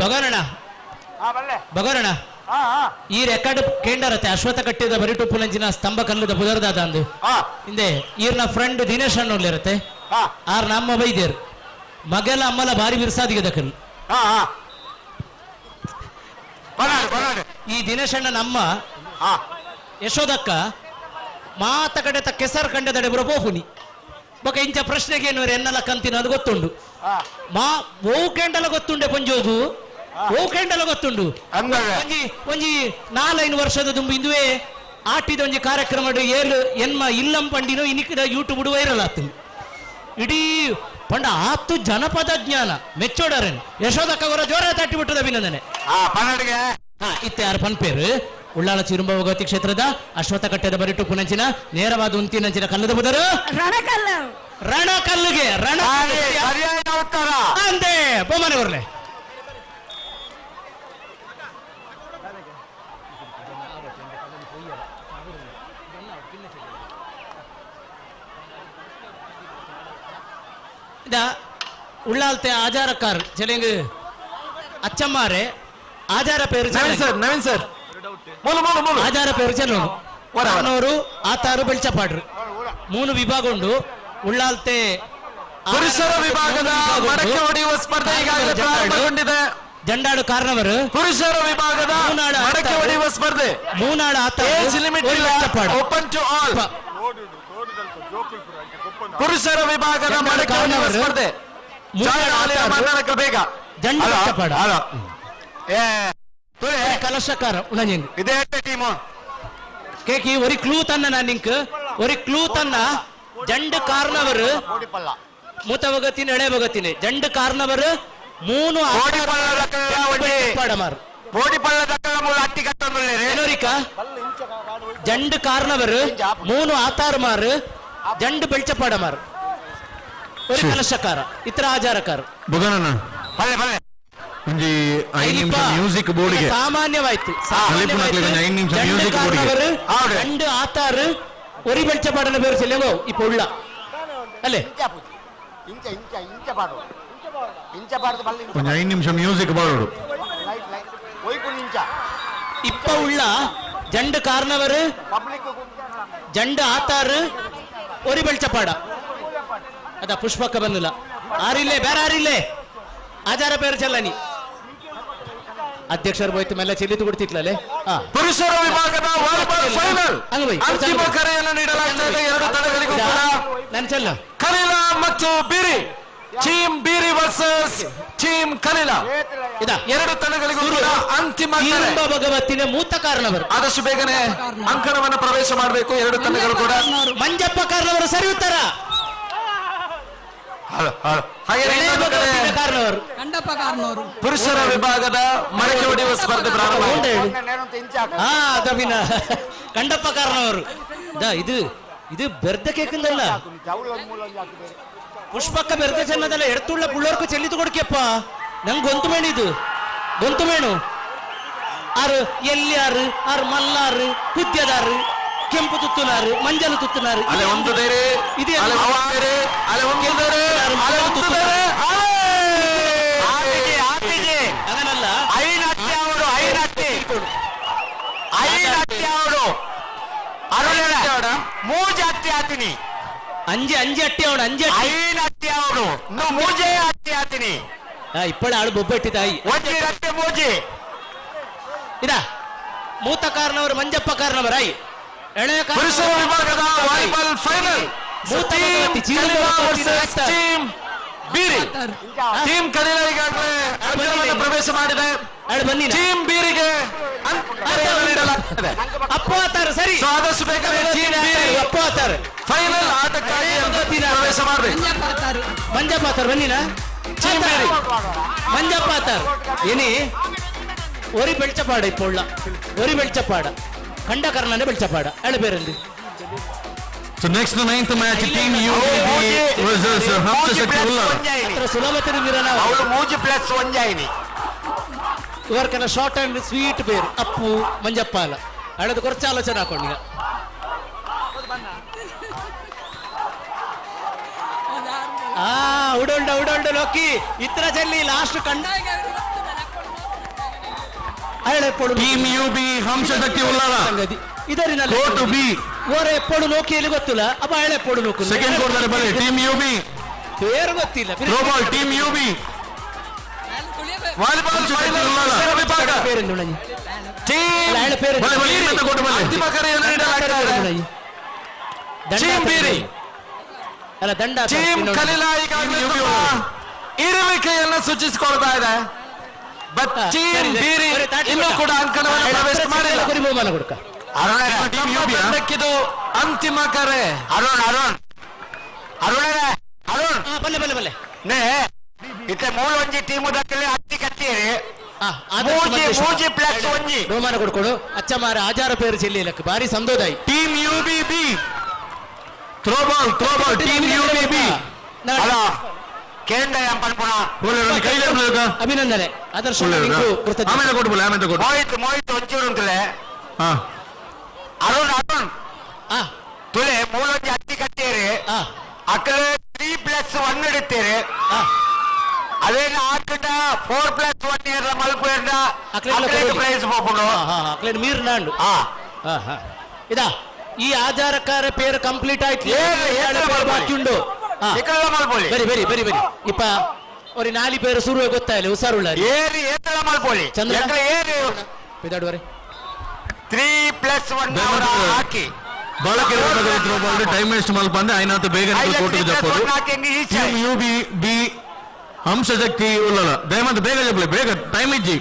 ಬಗೋರಣ ಈ ರೆಕಾರ್ಡ್ ಕೇಂಡರತ್ತೆ ಅಶ್ವಥ ಕಟ್ಟಿದ ಬರಿಟು ಪುಲಂಚಿನ ಸ್ತಂಭ ಕಲ್ಲದ ಬುದರ್ದಾದ ಅಂದು ಹಿಂದೆ ಈರ್ನ ಫ್ರೆಂಡ್ ದಿನೇಶ್ ಅಣ್ಣ ಇರತ್ತೆ ಆರ್ ನಮ್ಮ ಬೈದೇರ್ ಮಗೆಲ್ಲ ಅಮ್ಮಲ ಬಾರಿ ಬಿರ್ಸಾದಿಗೆ ದಕ್ಕಲ್ ಈ ದಿನೇಶ್ ಅಣ್ಣ ನಮ್ಮ ಯಶೋದಕ್ಕ ಮಾತ ಕಡೆ ಕೆಸರು ಕಂಡದಡೆ ಬರಬೋಹುನಿ ಬೊಕ ಇಂಚ ಪ್ರಶ್ನೆಗೆ ಏನು ಎನ್ನಲ ಕಂತಿನ ಅದು ಗೊತ್ತುಂಡು ಓ ಕೆಂಡಲ ಗೊತ್ತುಂಡೆ ಪಂಜೋಗು ಓ ಕೆಂಡಲ ಗೊತ್ತುಂಡು ಒಂಜಿ 4-5 ವರ್ಷದ ದುಂಬು ಇಂದುವೆ ಆಟಿದ ಒಂಜಿ ಕಾರ್ಯಕ್ರಮ ಏಳು ಎನ್ಮ ಇಲ್ಲಂ ಪಂಡಿನೋ ಇನಿಕಿದ ಯೂಟ್ಯೂಬ್ ವೈರಲ್ ಆಗ್ತದೆ ಇಡೀ ಪಂಡ ಆತು ಜನಪದ ಜ್ಞಾನ ಮೆಚ್ಚೋಡರೇನು ಯಶೋದಕ್ಕ ಅವರ ಜೋರ ತಟ್ಟಿ ಬಿಟ್ಟದ ಅಭಿನಂದನೆ ಇತ್ತೆ ಯಾರು ಪನ್ಪೇರು ಉಳ್ಳಾಳ ಚಿರುಂಬ ಭಗವತಿ ಕ್ಷೇತ್ರದ ಅಶ್ವಥ ಕಟ್ಟೆದ ಬರಿಟು ಪುನಂಚಿನ ನೇರವಾದ ಉಂತಿನಂಚಿನ ಕಲ್ಲದ ಬುದರು ರಣಕಲ್ಲಿಗೆ ಅಂದೆ ಬಹುಮಾನ ಬರಲೆ ಉಳ್ಳಾಲ್ತೆ ಆಚಾರಕಾರ ಚೆಲೆಂಗ್ ಅಚ್ಚಮ್ಮಾರೆ ಆಚಾರ ಪೇರು ನವೀನ್ ಸರ್ ಆಚಾರ ಪೇರು ಚೆಲ್ಲೋನು ಆತಾರು ಬೆಳ್ಚಪಾಡ್ರು 3 ವಿಭಾಗ ಉಂಡು ಉಳ್ಳಾಲ್ತೆ ಪುರುಷರ ವಿಭಾಗದ ಮಡಕೆ ಹೊಡೆಯುವ ಸ್ಪರ್ಧೆ ಈಗಾಗಲೇ ಪ್ರಾರಂಭಗೊಂಡಿದೆ. ಜಂಡಾಡು ಕಾರ್ನವರು ಪುರುಷರ ವಿಭಾಗದ ಮಡಕೆ ಹೊಡೆಯುವ ಸ್ಪರ್ಧೆ ಮೂನಾಳ ಆತ ಏಜ್ ಲಿಮಿಟ್ ಇಲ್ಲ, ಓಪನ್ ಟು ಆಲ್. ಪುರುಷರ ವಿಭಾಗದ ಮಡಕೆ ಹೊಡೆಯುವ ಸ್ಪರ್ಧೆ ಮನ್ನನಕ ಬೇಗ ಜಂಡ ಬೆಚ್ಚಪಾಡ ಕಲಶಕಾರ ಇದೇ ಟೀಮು കേക്ക് ഒരു ക്ലൂ തന്നെ ഞാൻ നിങ്ങൾക്ക് ഒരു ക്ലൂ തന്നെ രണ്ട് കാരണവര് മൂത്ത ഭഗത്തിന് ഇളയ ഭഗത്തിന് രണ്ട് കാരണവര് 3 രണ്ട് കാരണവര് 3 ആത്താറുമാര് 2 ಬೆಳ್ಚಪಾಡಮಾರ್ ഒരു കലശക്കാര ഇത്ര ആചാരക്കാർ ಮ್ಯೂಸಿಕ್ ಬೋರ್ಡ್ಗೆ ಸಾಮಾನ್ಯವಾಯ್ತು 2 ಆತಾರು ഒരു വെളിച്ചപ്പാടിന്റെ പേര് ചെല്ലുമോ ഇപ്പൊ ഉള്ള അല്ലേ 5 ನಿಮಿಷ ಮ್ಯೂಸಿಕ್ ಬೋರ್ಡ್ ഇപ്പൊ ഉള്ള 2 കാരണവര് 2 ആത്താറ് ഒരു വെളിച്ചപ്പാട അതാ പുഷ്പക്ക ಬಂದಿಲ್ಲ ആരില്ലേ ಬೇರೆ ಆರಿಲ್ಲೇ ಆಚಾರ പേര് ചെല്ലാനി ಅಧ್ಯಕ್ಷರು ಹೋಯ್ತು ಮೇಲೆ ಚೆಲ್ಲಿತು ಕೊಡ್ತಿತ್ಲೇ ಪುರುಷರ ವಿಭಾಗದ ವಾಲಿಬಾಲ್ ಫೈನಲ್ ಅಂತಿಮ ಕರೆಯನ್ನು ನೀಡಲಾಗುತ್ತದೆ. 2 ತಂಡಗಳಿಗೂ ಕೂಡ ನಾನು ಚೆಲ್ಲ ಕಲಿಲ ಮತ್ತು ಬೀರಿ ಟೀಮ್ ಬೀರಿ ವರ್ಸಸ್ ಟೀಮ್ ಕಲಿಲ 2 ತಂಡಗಳಿಗೂ ಕೂಡ ಅಂತಿಮ ಭಗವತಿನ ಮೂತ ಕಾರಣವರು ಆದಷ್ಟು ಬೇಗನೆ ಅಂಕಣವನ್ನು ಪ್ರವೇಶ ಮಾಡಬೇಕು. 2 ತಂಡಗಳು ಕೂಡ ಮಂಜಪ್ಪ ಕಾರಣವರು ಸರಿ ಉತ್ತರ ಪುರುಷರ ವಿಭಾಗದ ಮಡಕೆ ಹೊಡೆಯುವ ಸ್ಪರ್ಧೆ ಪ್ರಾರಂಭ. ಕಂಡಪ್ಪ ಕಾರಣವರು ಇದು ಬೆರ್ದ ಕೇಕಂದಲ್ಲ ಪುಷ್ಪಕ್ಕ ಬೆರ್ದ ಚೆನ್ನದಲ್ಲ ಎಡ್ತುಳ್ಳ ಪುಳ್ಳೋರ್ಕು ಚೆಲ್ಲಿತು ಕೊಡ್ಕೆಪ್ಪ ನಂಗೆ ಗೊಂತು ಮೇಣು ಇದು ಗೊಂತು ಮೇಣು ಆರು ಎಲ್ಲಿಯಾರು ಆರು ಮಲ್ಲಾರು ಕುದ್ಯದಾರು ಕೆಂಪು ತುತ್ತುನಾರು ಮಂಜಲು ತುತ್ತುನಾರು ಅಲೆ ಒಂದು ದೇರೆ ಇದೆ ಅಲೆ ಒಂದು ದೇರೆ ಅದನ್ನಲ್ಲ ಐನಟ್ಟಿ ಅವಳು ಮೂಜೆ ಅಟ್ಟಿ ಆತೀನಿ ಅಂಜೆ ಅಟ್ಟಿ ಅವನು ಐನಟ್ಟಿ ಅವಳು ಮೂಜೆ ಅಟ್ಟಿ ಆತೀನಿ ಇಪ್ಪಳ ಆಳು ಬೊಬ್ಬಟ್ಟಿದ್ದಾಯಿ ಒಂಜಿ ರಟ್ಟೆ ಮೂಜಿ ಇದ ಮೂತ ಕಾರಣವರು ಮಂಜಪ್ಪ ಕಾರಣವರಾಯಿ ಪುರುಷರ ವಿಭಾಗದ ವಾಲಿಬಾಲ್ ಫೈನಲ್ ಟೀಮ್ ಬೀರಿ ಟೀಮ್ ಕಲಿಲ ಈಗಾಗಲೇ ಅಂಕಣವನ್ನು ಪ್ರವೇಶ ಮಾಡಿದೆ. ಟೀಮ್ ಬೀರಿಗೆ ನೀಡಲಾಗುತ್ತದೆ. ಅಪ್ಪೋತಾರೆ ಸರಿ ಆದಷ್ಟು ಬೇಗನೆ ಟೀಮ್ ಬೀರಿ ಅಪ್ಪೋತಾರೆ ಫೈನಲ್ ಆಟಕ್ಕಾಗಿ ಪ್ರವೇಶ ಮಾಡಬೇಕು. ಮಂಜಪ್ಪಾತಾರ ಬನ್ನಿನ ಟೀಮ್ ಬೀರಿ ಮಂಜಪ್ಪಾತಾರ ಏನಿ ഒരു വെളിച്ചപ്പാട് ഇപ്പോൾ ഉള്ള ഒരു വെളിച്ചപ്പാട് കണ്ടകർണന്റെ വെളിച്ചപ്പാട് അയാൾ പേരെന്ത് So next the 9th match team UAB versus Hamza Shaktiullah. അത്ര സുലഭത്തിന് വിരന അവള് മൂജി പ്ലസ് ഒഞ്ചായിനി ഇവർക്കെല്ലാം ഷോർട്ട് ആൻഡ് സ്വീറ്റ് പേര് അപ്പു ಮಂಜಪ್ಪಾല അയാളത് കുറച്ച് ആലോചന ആക്കോണ്ടില്ല ഉടുണ്ട് നോക്കി ഇത്ര ചെല്ലി ലാസ്റ്റ് കണ്ട ಟೀಮ್ ಯುಬಿ ಹಂಸ ಶಕ್ತಿಯುಲ್ಲಾ ಇದರಿನಲ್ಲಿ ಗೋ ಟು ಬಿ ಓರ ಎಪ್ಪಳು ನೋಕಿಯಲ್ಲಿ ಗೊತ್ತಿಲ್ಲ ಅಪ್ಪ ಅಯಾಳ ಎಪ್ಪಳು ನೋಕು ಸೆಕೆಂಡ್ ಕೋರ್ನರ್ ಬಲೆ ಟೀಮ್ ಯುಬಿ പേര് ಗೊತ್ತಿಲ್ಲ throw ball team UB volleyball ಶಕ್ತಿಯುಲ್ಲಾ ವಿಭಾಗ പേരെന്തു ഉണഞ്ഞി ಟೀಮ್ ಅಯಾಳ പേര് ಅಂತಿಮ ಕರೆಯನ್ನು ನೀಡಲಾಗುತ್ತದೆ. ಟೀಮ್ ಬೀರಿ ಅಲ್ಲ ದಂಡ ಟೀಮ್ ಕಲಿಲ ಈಗಾಗಲೇ ಇರುವಿಕೆಯನ್ನು ಸೂಚಿಸಿಕೊಳ್ತಾ ಇದೆ. ಟೀಮ್ ಬೀರಿ ಇನ್ನೂ ಕೂಡ ಅಂಕಣವನ್ನು ಪ್ರವೇಶ ಮಾಡಿಲ್ಲ. ಬಹುಮಾನ ಕೊಡ್ಕ ತಂಡಕ್ಕಿದು ಅಂತಿಮ ಕರೆ. ಅರುಣ್ ಬಲ್ಲೆ ನೇ ಇತ್ತೆ ಮೂಲ ಒಂಜಿ ಟೀಮು ದಕ್ಕಲೆ ಅಟ್ಟಿ ಕತ್ತೀರಿ ಮೂಜಿ ಪ್ಲಸ್ ಒಂಜಿ ಬಹುಮಾನ ಕೊಡ್ಕೊಡು ಅಚ್ಚಮಾರ ಆಚಾರ ಪೇರು ಚೆಲ್ಲಿಲಕ್ಕೆ ಬಾರಿ ಸಂದೋದಾಯಿ team UB B throw ball team UB B ಅಲ್ಲ ಕೇಂದ್ರ ಪನ್ಪುಣ ಅಭಿನಂದನೆ ಆದರ್ಶ ಆಮೇಲೆ ಕೊಡ್ಬೋಲ್ಲ ಆಮೇಲೆ ಕೊಡು ಮೋಹಿತ್ ಒಂಚೂರು ಉಂಟಲೆ ಅರುಣ್ ತುಳೆ ಮೂಲೊಂಜಿ ಅಟ್ಟಿ ಕಟ್ಟೇರಿ ಅಕ್ಕಲೆ 3+1 ಇಡುತ್ತೀರಿ ಅದೇನು ಆಟ 4+1 ಮಲ್ಪುಂಡ ಅಕ್ಕಲೆ ಪ್ರೈಸ್ ಹೋಗ್ಬಿಡು ಅಕ್ಲೇನು ಮೀರ್ ನಾಂಡು ಇದಾ ಈ ಆಧಾರಕಾರ ಪೇರು ಕಂಪ್ಲೀಟ್ ಆಯ್ತು ಬಾಕಿ ಉಂಡು ಬರಿ ಬರಿ ಬರಿ ಬರಿ ಇಪ್ಪ ஒரு 4 பேர் சுருவே ಗೊತ್ತಾಯಿಲ್ಲ ಉಸಾರುಳ್ಳ ಏರಿ ಏತಳ ಮಲ್ಪೋಳಿ ಚಂದ್ರ ಏರಿ ಪಿದಾಡುವರೆ 3+1 ಅವರ ಹಾಕಿ ಬಾಳಕೆ ಟೈಮ್ ವೇಸ್ಟ್ ಮಲ್ಪಂದೆ ಐನಾತ ಬೇಗ ಕೋಟಿಗೆ ಜಪ್ಪೋದು ಟೀಮ್ ಯುಬಿ ಬಿ ಹಂಸಶಕ್ತಿ ಉಳ್ಳಲ್ಲ ದಯಮಾಡಿ ಬೇಗ ಜಪ್ಪಲೆ ಬೇಗ ಟೈಮ್ ಇಜ್ಜಿ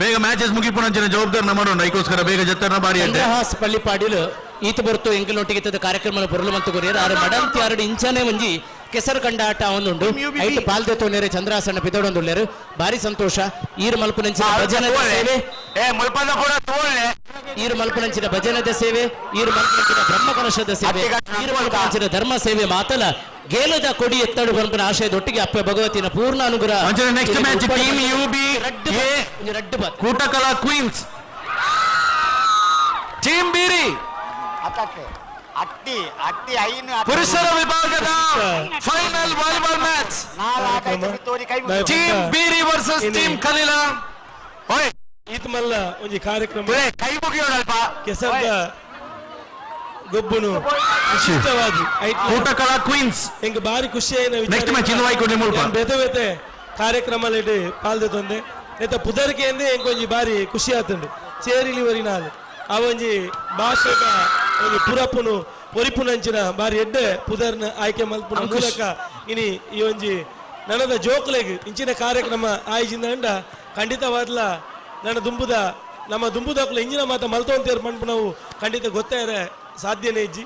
ಬೇಗ ಮ್ಯಾಚಸ್ ಮುಗಿಪುಣಂಚಿನ ಜವಾಬ್ದಾರಿನ ಮಾಡೋಣ ಐಕೋಸ್ಕರ ಬೇಗ ಜತ್ತನ ಬಾರಿ ಚಂದ್ರಹಾಸ್ ಪಳ್ಳಿಪಾಡಿಲು ಈತ ಬರ್ತು ಎಂಕಲ್ನೊಟ್ಟಿಗೆ ಕಾರ್ಯಕ್ರಮ ಬರಲು ಮಂತು ಕೊರಿಯರ್ ಆರು ಮಡಂತಿ ಎರಡು ಇಂಚನೆ ಒಂಜಿ ಕೆಸರು ಕಂಡ ಆಟ ಒಂದುಂಡು ಐಟ್ ಪಾಲ್ದೆ ತೋನೇರೆ ಚಂದ್ರಹಾಸಣ್ಣ ಪಿದೊಡೊಂದುಲ್ಲೇರು ಬಾರಿ ಸಂತೋಷ ಈರು ಮಲ್ಪುನಂಚಿನ ಭಜನದ ಸೇವೆ ಈರು ಮಲ್ಪುನಂಚಿನ ಭಜನದ ಸೇವೆ ಈರು ಮಲ್ಪುನಂಚಿನ ಬ್ರಹ್ಮಕಲಶದ ಸೇವೆ ಈರು ಮಲ್ಪುನಂಚಿನ ಧರ್ಮ ಸೇವೆ ಮಾತಲ ಗೇಲದ ಕೊಡಿ ಎತ್ತಡು ಬಂಪನ ಆಶಯದೊಟ್ಟಿಗೆ ಅಪ್ಪ ಭಗವತಿನ ಪೂರ್ಣ ಅನುಗ್ರಹ ನೆಕ್ಸ್ಟ್ ಮ್ಯಾಚ್ ಟೀಮ್ ಯುಬಿ ರಡ್ಡು ಬಾತ್ ಕೂಟಕಲಾ ಕ್ವೀನ್ಸ್ ಟೀಮ್ ಬೀರಿ ಪುರುಷರ ವಿಭಾಗದ final volleyball match team Beeri versus team ಕಲೀಲ ಈತ ಮಲ್ಲ ಒಂಜಿ ಕಾರ್ಯಕ್ರಮ ಕೈ ಮುಗಿಯೋಣಲ್ಪ ಕೆಸರ್ದ ಗೊಬ್ಬುನು ವಿಶಿಷ್ಟವಾಗಿ ಕೂಟಕಲಾ ಕ್ವೀನ್ಸ್ ಎಂಗ್ ಬಾರಿ ಖುಷಿ ಆಯ್ನ ನೆಕ್ಸ್ಟ್ ಮ್ಯಾಚ್ ಇನ್ನು ವಾಯ್ಕೊಂಡು ಮುಲ್ಪ ಬೇತೆ ಬೇತೆ ಕಾರ್ಯಕ್ರಮ ಪಾಲ್ದೆ ತಂದೆ ನೆತ್ತ ಪುದರ್ಕೆ ಎಂದೇ ಎಂಗ್ ಒಂಜಿ ಬಾರಿ ಖುಷಿ ಆತುಂಡು ಚೇರಿಲಿ ವರಿ ನಾಲ್ ಆ ಒಂಜಿ ಭಾಷೆದ ಒಂಜಿ ಪುರಪ್ಪುನು ಒರಿಪುನಂಚಿನ ಬಾರಿ ಎಡ್ಡೆ ಪುದರ್ನ ಆಯ್ಕೆ ಮಲ್ಪುನ ಮೂಲಕ ಇನಿ ಈ ಒಂಜಿ ನನದ ಜೋಕ್ಲೆಗ್ ಇಂಚಿನ ಕಾರ್ಯಕ್ರಮ ಆಯ್ಜಿಂದ ಖಂಡಿತವಾದ್ಲ ನನ್ನ ದುಂಬುದ ನಮ್ಮ ದುಂಬುದಕ್ಲ ಇಂಜಿನ ಮಾತ ಮಲ್ತೊಂತೇರು ಮನ್ಪು ನಾವು ಖಂಡಿತ ಗೊತ್ತಾಯಿರ ಸಾಧ್ಯನೇ ಇಜ್ಜಿ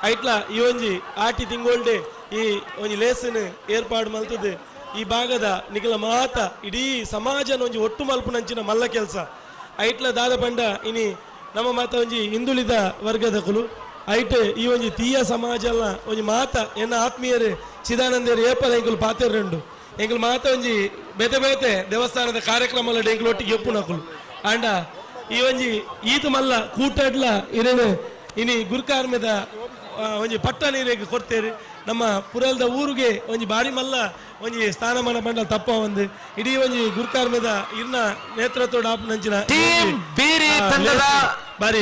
ಐಟ್ಲ ಈ ಒಂಜಿ ಆಟಿ ತಿಂಗೋಲ್ಡೆ ಈ ಒಂಜಿ ಲೇಸನ್ ಏರ್ಪಾಡು ಮಲ್ತದೆ ಈ ಭಾಗದ ನಿಖಲ ಮಾತ ಇಡೀ ಸಮಾಜನ ಒಂಜಿ ಒಟ್ಟು ಮಲ್ಪುನಂಚಿನ ಮಲ್ಲ ಕೆಲಸ ಐಟ್ಲ ದಾದ ಪಂಡ ಇನಿ ನಮ್ಮ ಮಾತ ಒಂಜಿ ಹಿಂದುಳಿದ ವರ್ಗದ ಕುಲು ಐಟ್ ಈ ಒಂಜಿ ತೀಯ ಸಮಾಜಲ್ಲ ಒಂಜಿ ಮಾತ ಎನ್ನ ಆತ್ಮೀಯರು ಚಿದಾನಂದರು ಏಪದ ಎಂಕುಲು ಪಾತೆರ್ರೆಂಡು ಎಂಕುಲು ಮಾತ ಒಂಜಿ ಬೇತೆ ಬೇತೆ ದೇವಸ್ಥಾನದ ಕಾರ್ಯಕ್ರಮ ಎಂಕುಲು ಒಟ್ಟಿಗೆ ಎಪ್ಪುನಕುಲು ಅಂಡ ಈ ಒಂಜಿ ಈತ ಮಲ್ಲ ಕೂಟಡ್ಲ ಇರೇನು ಇನಿ ಗುರುಕಾರ್ಮೆದ ಒಂಜಿ ಪಟ್ಟ ನೀರಿಗೆ ಕೊಡ್ತೇರಿ ನಮ್ಮ ಪುರಲ್ದ ಊರಿಗೆ ಒಂಜಿ ಬಾರಿ ಮಲ್ಲ ಒಂಜಿ ಸ್ಥಾನಮಾನ ಪಂಡ ತಪ್ಪ ಒಂದು ಇಡೀ ಒಂಜಿ ಗುರುಕಾರ್ಮೆದ ಇರ್ನ ನೇತೃತ್ವದ ನಂಚಿನ ಬಾರಿ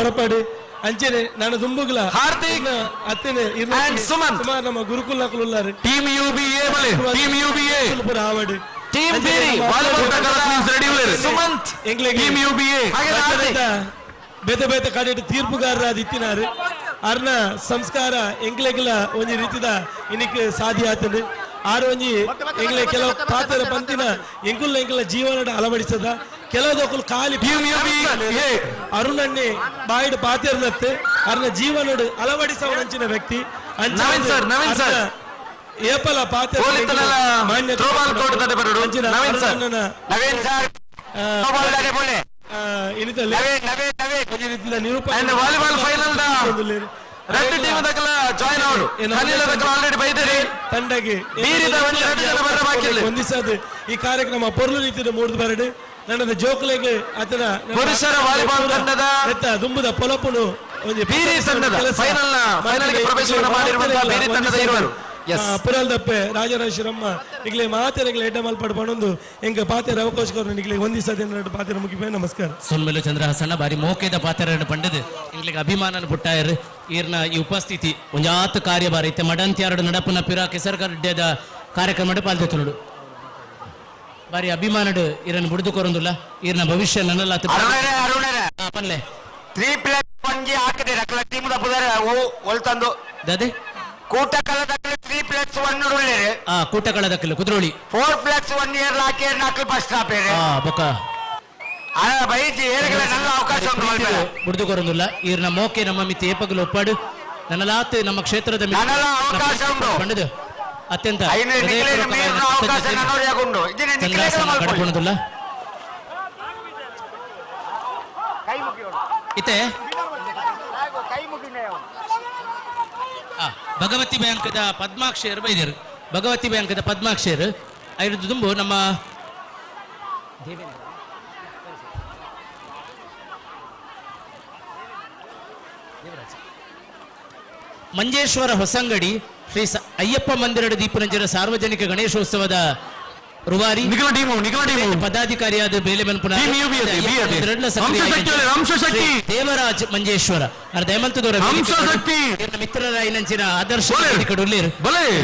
ಹೊರಪಾಡಿ ಅಂಚೆನೆ ನಾನು ದುಂಬುಗ್ಲ ಹಾರ್ದಿಕ್ ಅತ್ತನೆ ಸುಮಾರು ನಮ್ಮ ಗುರುಕುಲಕುಲ್ಲಾರು ಟೀಮ್ ಯುಬಿಎ ಬಲೆ ಟೀಮ್ ಯುಬಿಎ ಪುರ ಆವಡು ಟೀಮ್ ಬೇರಿ ವಾಲಿಬಾಲ್ ತಕಲ ಕ್ವೀನ್ಸ್ ರೆಡಿ ಉಳ್ಳೇರು ಸುಮಂತ್ ಟೀಮ್ ಯುಬಿಎ ಬೇತೆ ಬೇತೆ ಕಡೆ ತೀರ್ಪುಗಾರರಾದ ಇತ್ತಿನಾರು ಅರ್ನ ಸಂಸ್ಕಾರ ಎಂಗ್ಲೆಗ್ಲ ಒಂಜಿ ರೀತಿದ ಇನಿಕ್ ಸಾಧ್ಯ ಆತದೆ ಆರು ಒಂಜಿ ಎಂಗ್ಲೆ ಕೆಲವು ಪಾತ್ರ ಪಂತಿನ ಎಂಕುಲ್ಲ ಜೀವನ ಅಳವಡಿಸದ ಕೆಲವುದಕ್ಕೂ ಖಾಲಿ ಅರುಣನ್ನೇ ಬಾಯಿಡ್ ಪಾತಿರ್ನತ್ತೆ ಅರ್ನ ಜೀವನ ಅಳವಡಿಸವನಂಚಿನ ವ್ಯಕ್ತಿ ಏಪಲ ಪಾತ್ರ ಮಾನ್ಯ ವಾಲಿಬಾಲ್ ಫೈನಲ್ ರೆಡ್ ಟೀಮ್ ದಕಲ ಜಾಯಿನ್ ಅವರು ಕಲೀಲ ದಕಲ ಆಲ್ರೆಡಿ ಬೈದೇರಿ ತಂಡಗೆ ಬೀರಿದ ಒಂದು ಎರಡು ಜನ ಬರ ಬಾಕಿ ಇಲ್ಲ ಹೊಂದಿಸದೆ ಈ ಕಾರ್ಯಕ್ರಮ ಪೊರ್ಲು ರೀತಿಯ ಮೂಡಿದ ಬರಡು ನನ್ನದ ಜೋಕ್ಲೆಗೆ ಆತನ ಪುರುಷರ ವಾಲಿಬಾಲ್ ತಂಡದ ದುಂಬುದ ಪೊಲಪುನು ಬೀರಿ ತಂಡದ ಫೈನಲ್ ಗೆ ಪ್ರವೇಶ ಮಾಡಿರುವಂತಹ ಬೀರಿ ತಂಡದ ಇರುವರು ಪುರಲ್ದಪ್ಪೆ ರಾಜರಾಜೇಶ್ವರಮ್ಮ ಈಗಲೇ ಮಾತೆರೆಗಳ ಎಡ್ಡ ಮಲ್ಪಾಡು ಪಣೊಂದು ಎಂಗ ಪಾತೆರ ಅವಕಾಶಕರು ನಿಗಲೇ ಹೊಂದಿಸದೆ ಪಾತೆರ ಮುಗಿಪೇ ನಮಸ್ಕಾರ ಸೊನ್ಮೆಲು ಚಂದ್ರಹಾಸಣ್ಣ ಬಾರಿ ಮೋಕೆದ ಪಾತೆರ ಪಂಡದು ಇಂಗ್ಲಿಗೆ ಅಭಿಮಾನನ ಪುಟ್ಟಾಯರು ಈರ್ನ ಈ ಉಪಸ್ಥಿತಿ ಒಂಜಾತ್ ಕಾರ್ಯ ಬಾರಿ ಇತ್ತೆ ಮಡಂತ್ಯಾರಡು ನಡಪುನ ಪಿರ ಕೆಸರ್ಗಡ್ಡೆದ ಕಾರ್ಯಕ್ರಮ ಪಾಲ್ದೆತ್ತುಡು ಬಾರಿ ಅಭಿಮಾನಡು ಈರನ್ನು ಬುಡ್ದು ಕೊರೊಂದುಲ್ಲ ಈರ್ನ ಭವಿಷ್ಯ ನನ್ನಲ್ಲ ಪನ್ಲೆ 3+1 ಹಾಕದೆ ರಕಲ ಟೀಮ್ ದ ಪುದರ ಒಲ್ತಂದು ದದೆ ಕೂಟಕಲ ದಕ್ಕಲು 3+1 ಉಳ್ಳೇರೆ ಕೂಟಕಳ ದಕ್ಕಲು ಕುದ್ರೋಳಿ 4+1 ಇಯರ್ ಲಾಕೆ ನಕಲ್ ಫಸ್ಟ್ ಆಪೇರೆ ಬೊಕ ಬೈಜಿ ಏರಗಳ ನನ್ನ ಅವಕಾಶ ಉಂಟು ಮಲ್ಪೇರೆ ಬುಡ್ದು ಕೊರೊಂದುಲ್ಲ ಈರ್ನ ಮೋಕೆ ನಮ್ಮ ಮಿತಿ ಏಪಗಲು ಒಪ್ಪಾಡು ನನ್ನಲಾತ್ ನಮ್ಮ ಕ್ಷೇತ್ರದ ಅವಕಾಶ ಉಂಟು ಪಂಡದು ಅತ್ಯಂತ ಕಡಪುಣದುಲ್ಲ ಇತ್ತೆ ಭಗವತಿ ಬ್ಯಾಂಕದ ಪದ್ಮಾಕ್ಷರ್ ಬೈದರು ಭಗವತಿ ಬ್ಯಾಂಕದ ಪದ್ಮಾಕ್ಷರ್ ಐದು ತುಂಬು ನಮ್ಮ ಮಂಜೇಶ್ವರ ಹೊಸಂಗಡಿ ಶ್ರೀ ಅಯ್ಯಪ್ಪ ಮಂದಿರದ ದೀಪನಂಜನ ಸಾರ್ವಜನಿಕ ಗಣೇಶೋತ್ಸವದ ರುವಾರಿ ನಿಖಲ ಟೀಮು ಪದಾಧಿಕಾರಿಯಾದ ಬೇಲೆ ಮನ್ಪುನ ವಂಶಶಕ್ತಿ ದೇವರಾಜ್ ಮಂಜೇಶ್ವರ ದಯಮಂತದವರ ಮಿತ್ರರ ಐನಂಚಿನ ಆದರ್ಶ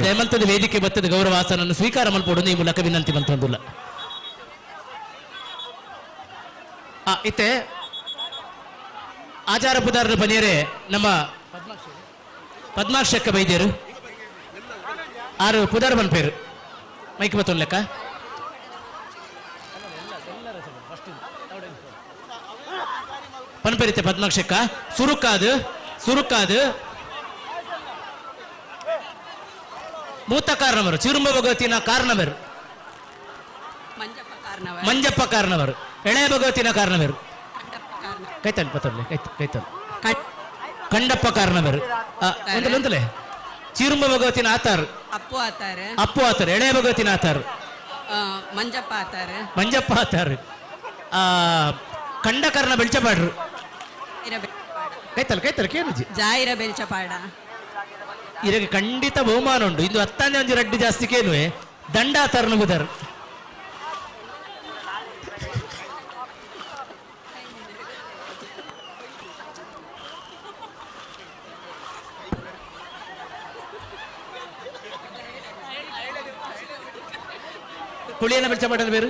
ದಯಮಂತದ ವೇದಿಕೆ ಬತ್ತದ ಗೌರವಾಸನನ್ನು ಸ್ವೀಕಾರ ಮಲ್ಪೋಡು ಈ ಮೂಲಕ ವಿನಂತಿ ಮಂತಂದುಲ್ಲ ಇತ್ತೆ ಆಚಾರ ಪುದಾರರ ಬನಿಯರೆ ನಮ್ಮ ಪದ್ಮಾಕ್ಷಕ್ಕ ವೈದ್ಯರು ಆರು ಪುದಾರ ಬನ್ಪೇರು ಮೈಕ್ ಬತ್ತೊಂದು ಲೆಕ್ಕ ಪನ್ಪೇರಿತೆ ಪದ್ಮಾಕ್ಷಕ್ಕ ಸುರುಕಾದು ಮೂತ ಕಾರಣವರು ಚಿರುಂಬ ಭಗವತಿನ ಕಾರಣವರು ಮಂಜಪ್ಪ ಕಾರಣವರು ಎಳೆಯ ಭಗವತಿನ ಕಾರಣವರು ಕೈತಲ್ ಪತ್ತೊಂದು ಕೈತಲ್ ಕಂಡಪ್ಪ ಕಾರಣವರು ಒಂದಲೇ ಚಿರುಂಬ ಭಗವತಿನ ಆತಾರು ಅಪ್ಪು ಆತಾರು ಎಳೆಯ ಭಗವತಿನ ಆತಾರು ಮಂಜಪ್ಪ ಆತಾರು ಕಂಡ ಕಾರಣ ಬೆಳ್ಚಪಾಡ್ರು ಕೈತಲ್ ಕೇನುಜಿ ಜಾಯಿರ ಬೆಳ್ಚಪಾಡ ಇರಗೆ ಖಂಡಿತ ಬಹುಮಾನ ಉಂಟು ಇಂದು 10ನೇ ಒಂಜಿ ರಡ್ಡು ಜಾಸ್ತಿ ಕೇನುವೆ ದಂಡ ಆತಾರನು ಬುದಾರು ಕುಳಿಯನ್ನ ಬೆಳ್ಚಪಾಡಲು ಬೇರು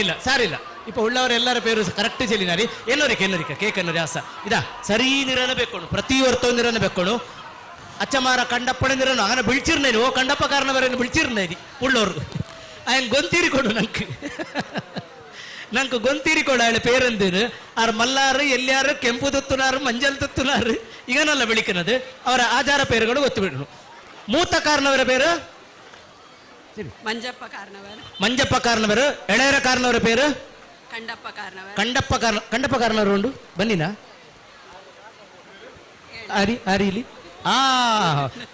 ಇಲ್ಲ ಸಾರಿಲ್ಲ ಇಪ್ಪ ಉಳ್ಳವರ ಎಲ್ಲರ ಪೇರು ಕರೆಕ್ಟ್ ಚೆಲ್ಲಿನಾರಿ ಎನ್ನೋರಿಕ ಕೇಕನ್ನೋರಿ ಆಸ ಇದಾ ಸರಿ ನಿರನ ಬೇಕೋಣು ಪ್ರತಿ ವರ್ತೋ ನಿರನ ಬೇಕೋಣು ಅಚ್ಚಮಾರ ಕಂಡಪ್ಪಣ ನಿರನು അങ്ങനെ ಬಿಳ್ಚಿರ್ನೇನು ಓ ಕಂಡಪ್ಪ ಕಾರಣವರನ್ನು ಬಿಳ್ಚಿರ್ನೇನಿ ಉಳ್ಳೋರು ಅಯ್ಯ ಗೊಂತೀರಿಕೊಡು ನಂಗೆ ಗೊಂತೀರಿಕೊಡು ಅಳ ಪೇರಂದಿರು ಆರು ಮಲ್ಲಾರು ಎಲ್ಲಿಯಾರು ಕೆಂಪು ತುತ್ತುನಾರು ಮಂಜಲ್ ತುತ್ತುನಾರು ಈಗನಲ್ಲ ಬೆಳಿಕನದು ಅವರ ಆಚಾರ ಪೇರುಗಳು ಗೊತ್ತು ಬಿಡನು ಮೂತ ಕಾರಣವರ ಪೇರು ಮಂಜಪ್ಪ ಕಾರಣವರು ಎಳೆಯರ ಕಾರಣವರ ಪೇರು ಕಂಡಪ್ಪ ಕಾರಣವರು ಉಂಡು ಬನ್ನಿನಾ ಆರಿಲಿ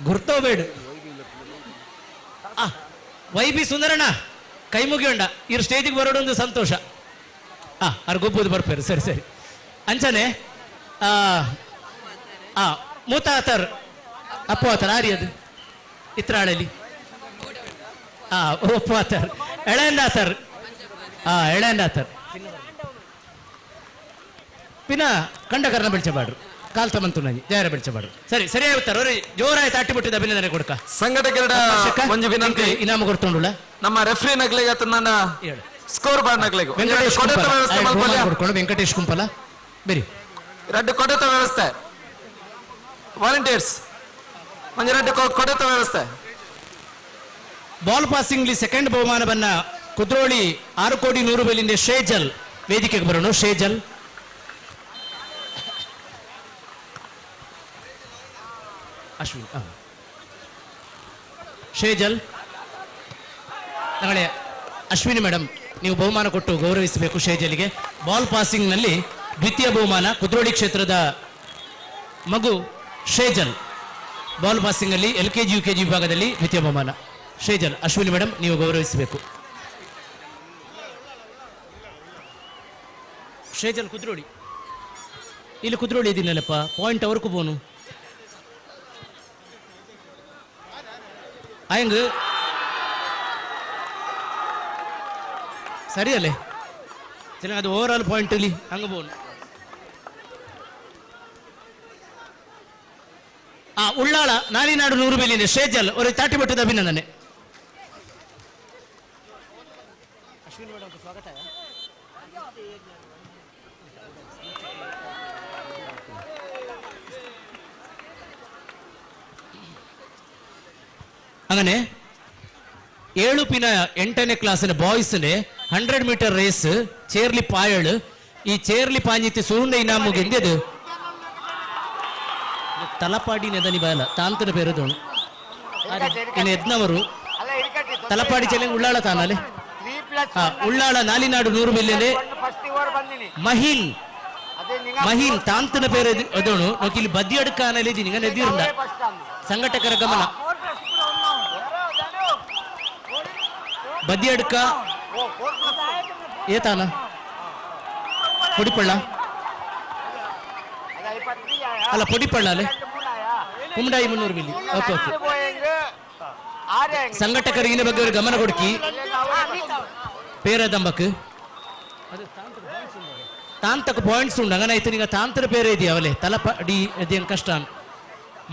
ಗುರ್ತೋಬೇಡು ವೈಬಿ ಸುಂದರಣ್ಣ ಕೈ ಮುಗಿಯೋಂಡ ಇವ್ರು ಸ್ಟೇಜಿಗೆ ಬರೋಡೊಂದು ಸಂತೋಷ ಅವ್ರು ಗೊಬ್ಬುದು ಬರ್ಪೇರು ಸರಿ ಅಂಚನೆ ಮೂತ ಆತರ್ ಅಪ್ಪ ಆತರ್ ಆರಿ ಅದು ಇತ್ರಾಳಲ್ಲಿ ಒಪ್ಪು ಆತರ್ ಎಳೆಂಡ ಆತರ್ ಪಿನ ಕಂಡಕರಣ ಬೆಳ್ಚಬಾಡ್ರು ಕಾಲ್ ತಮಂತು ನದಿ ಜಯರ ಬೆಳ್ಚಬಾಡ್ರು ಸರಿ ಆಯ್ತಾರ ಜೋರಾಯ್ತು ಅಟ್ಟಿಬಿಟ್ಟಿದ ಅಭಿನಂದನೆ ಕೊಡ್ಕ ಸಂಘಟಕರ ಒಂದು ವಿನಂತಿ ಇನಾಮ ಕೊಡ್ತೊಂಡುಳ ನಮ್ಮ ರೆಫ್ರಿ ನಗ್ಲಿಗೆ ನನ್ನ ಸ್ಕೋರ್ ಬಾರ್ ನಗ್ಲಿಗೆ ವೆಂಕಟೇಶ್ ಕುಂಪಲ ಬೇರಿ ಎರಡು ಕೊಡತ ವ್ಯವಸ್ಥೆ ವಾಲಂಟಿಯರ್ಸ್ ಒಂದು ಎರಡು ಕೊಡತ ವ್ಯವಸ್ಥೆ ಬಾಲ್ ಪಾಸಿಂಗ್ಲಿ ಸೆಕೆಂಡ್ ಬಹುಮಾನವನ್ನ ಕುದ್ರೋಳಿ 6 ಕೋಟಿ 100 ಬೇಲಿಂದ ಶೇಜಲ್ ವೇದಿಕೆಗೆ ಬರೋಣ ಶೇಜಲ್ ಅಶ್ವಿನ್ ಶೇಜಲ್ ನಾಳೆ ಅಶ್ವಿನಿ ಮೇಡಮ್ ನೀವು ಬಹುಮಾನ ಕೊಟ್ಟು ಗೌರವಿಸಬೇಕು ಶೇಜಲ್ಗೆ ಬಾಲ್ ಪಾಸಿಂಗ್ ನಲ್ಲಿ ದ್ವಿತೀಯ ಬಹುಮಾನ ಕುದ್ರೋಳಿ ಕ್ಷೇತ್ರದ ಮಗು ಶೇಜಲ್ ಬಾಲ್ ಪಾಸಿಂಗ್ ಅಲ್ಲಿ LKG UKG ವಿಭಾಗದಲ್ಲಿ ದ್ವಿತೀಯ ಬಹುಮಾನ ಶೇಜಲ್ ಅಶ್ವಿನಿ ಮೇಡಮ್ ನೀವು ಗೌರವಿಸಬೇಕು ಶೇಜಲ್ ಕುದ್ರೋಳಿ ಇಲ್ಲಿ ಕುದ್ರೋಳಿ ಇದೀನಲ್ಲಪ್ಪ ಪಾಯಿಂಟ್ ಅವರ್ಕು ಬೋನು ಆಯಂಗ್ ಸರಿಯಲ್ಲೇ ಸರಿ ಅದು ಓವರ್ ಆಲ್ ಪಾಯಿಂಟ್ ಇಲ್ಲಿ ಹಂಗ ಬೋನು ಉಳ್ಳಾಳ ನಾಲಿನಾಡು 100 ಬೇಲಿಂದ ಶೇಜಲ್ ಅವರು ತಾಟಿಬಟ್ಟದ ಅಭಿನಂದನೆ അങ്ങനെ 7 പിന്ന 8ನೇ ಕ್ಲಾಸಿನ ಬಾಯ್ಸ್ನೆ 100 ಮೀಟರ್ ರೇಸ್ ಚೇರ್ಲಿ ಪಾಯಳು ಈ ಚೇರ್ಲಿ ಪಾಂಜಿತಿ ಸುರುಂಡ ಇನಾಮು ಗೆಂದೆದು ತಲಪಾಡಿ ನೆದನಿ ಬಾಲ ತಾಂತನ ಪೇರದೋಣ ಇನ್ನು ಎದ್ನವರು ತಲಪಾಡಿ ಚೆಲ್ಲಂಗ್ ಉಳ್ಳಾಳ ತಾನಲೆ ಉಳ್ಳಾಳ ನಾಲಿನಾಡು 100 ಮಿಲಿಯನ್ ಮಹೀನ್ ತಾಂತನ ಪೇರು ಅದೋಣು ಇಲ್ಲಿ ಬದ್ದಿ ಅಡ್ಕ ಅನಲೇಜಿ ನಿಂಗ ನೆದ್ದಿರುಂಡ ಸಂಘಟಕರ ಗಮನ ಬದ್ದಿ ಅಡ್ಕ ಏತಾನ ಪೊಡಿಪಳ್ಳ ಅಲ್ಲ ಪೊಡಿಪಳ್ಳ ಅಲ್ಲೇ ಕುಂಬಾಯಿ 300 ಮಿಲಿ ಓಕೆ ಸಂಘಟಕರಿಗೆ ಬಗ್ಗೆ ഒരു ಗಮನ ಕೊಡ್ಕಿ പേരതമ്പക്ക് ತಾಂತಕ ಪಾಯಿಂಟ್ಸ್ ಉಂಡು അങ്ങനെ ಆಯ್ತು. ಈಗ ತಾಂತರ പേര് ಇದೆಯಾವಲೆ ತಲಪಾಡಿ ಇದೇನು ಕಷ್ಟ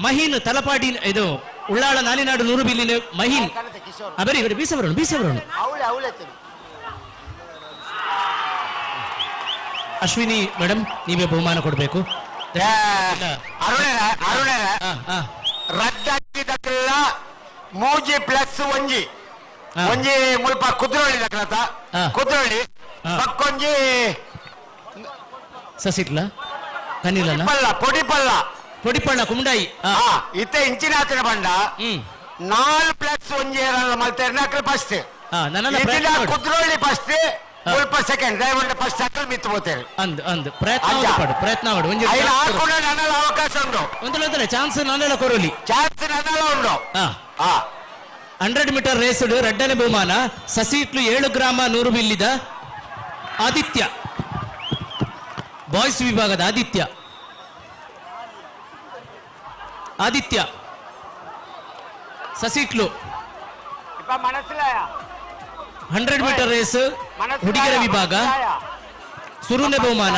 ಮಹೀನ್ ತಲಪಾಡಿ ಇದು ಉಳ್ಳಾಳ ನಾಲಿನಾಡು 100 ಬಿಲ್ಲಿನ ಮಹೀನ್ ಬರೀ ಬೀಸವರಣ ಅಶ್ವಿನಿ ಮೇಡಮ್ ನೀವೇ ಬಹುಮಾನ ಕೊಡಬೇಕು. ರದ್ದಾಕಿದಕ್ಕೆಲ್ಲ ಮೂಜಿ ಪ್ಲಸ್ ಒಂಜಿ ಮುಲ್ಪ ಕುದ್ರೋಳಿ ದಕ್ಲತ ಕುದ್ರೋಳಿ ಪಕ್ಕೊಂಜಿ ಸಸಿಟ್ಲ ಕನಿಲನ పొడిపళ్ళ ಕುಂಡಾಯಿ ಇತ್ತೆ ಇಂಚಿನಾತಿನ ಬಂಡ 4 ಪ್ಲಸ್ ಒಂಜಿ ಮಲ್ತೆರ್ನಾಕ್ಲು ಫಸ್ಟ್ ಕುದ್ರೋಳಿ ಫಸ್ಟ್ ಮುಲ್ಪ ಸೆಕೆಂಡ್ ದಯವಿಟ್ಟು ಫಸ್ಟ್ ಅಕ್ಕಲ್ ಮಿತ್ತು ಹೋಗ್ತೇವೆ ಅಂದ್ ಪ್ರಯತ್ನ ಮಾಡು ನನ್ನೆಲ್ಲ ಅವಕಾಶ ಉಂಟು ಒಂದಲ್ಲ ಚಾನ್ಸ್ ನನ್ನೆಲ್ಲ ಕೊರಲಿ ಚಾನ್ಸ್ ನನ್ನೆಲ್ಲ ಉಂಟು 100 ಮೀಟರ್ ರೇಸ್ ರೆಡ್ಡನೆ ಬಹುಮಾನ ಸಸಿಟ್ಲು 7 ಗ್ರಾಮ 100 ಬಿಲ್ಲಿದ ಆದಿತ್ಯ ಬಾಯ್ಸ್ ವಿಭಾಗದ ಆದಿತ್ಯ ಸಸಿಟ್ಲು 100 ಮೀಟರ್ ರೇಸ್ ಹುಡುಗಿಯರ ವಿಭಾಗ ಸುರುನೆ ಬಹುಮಾನ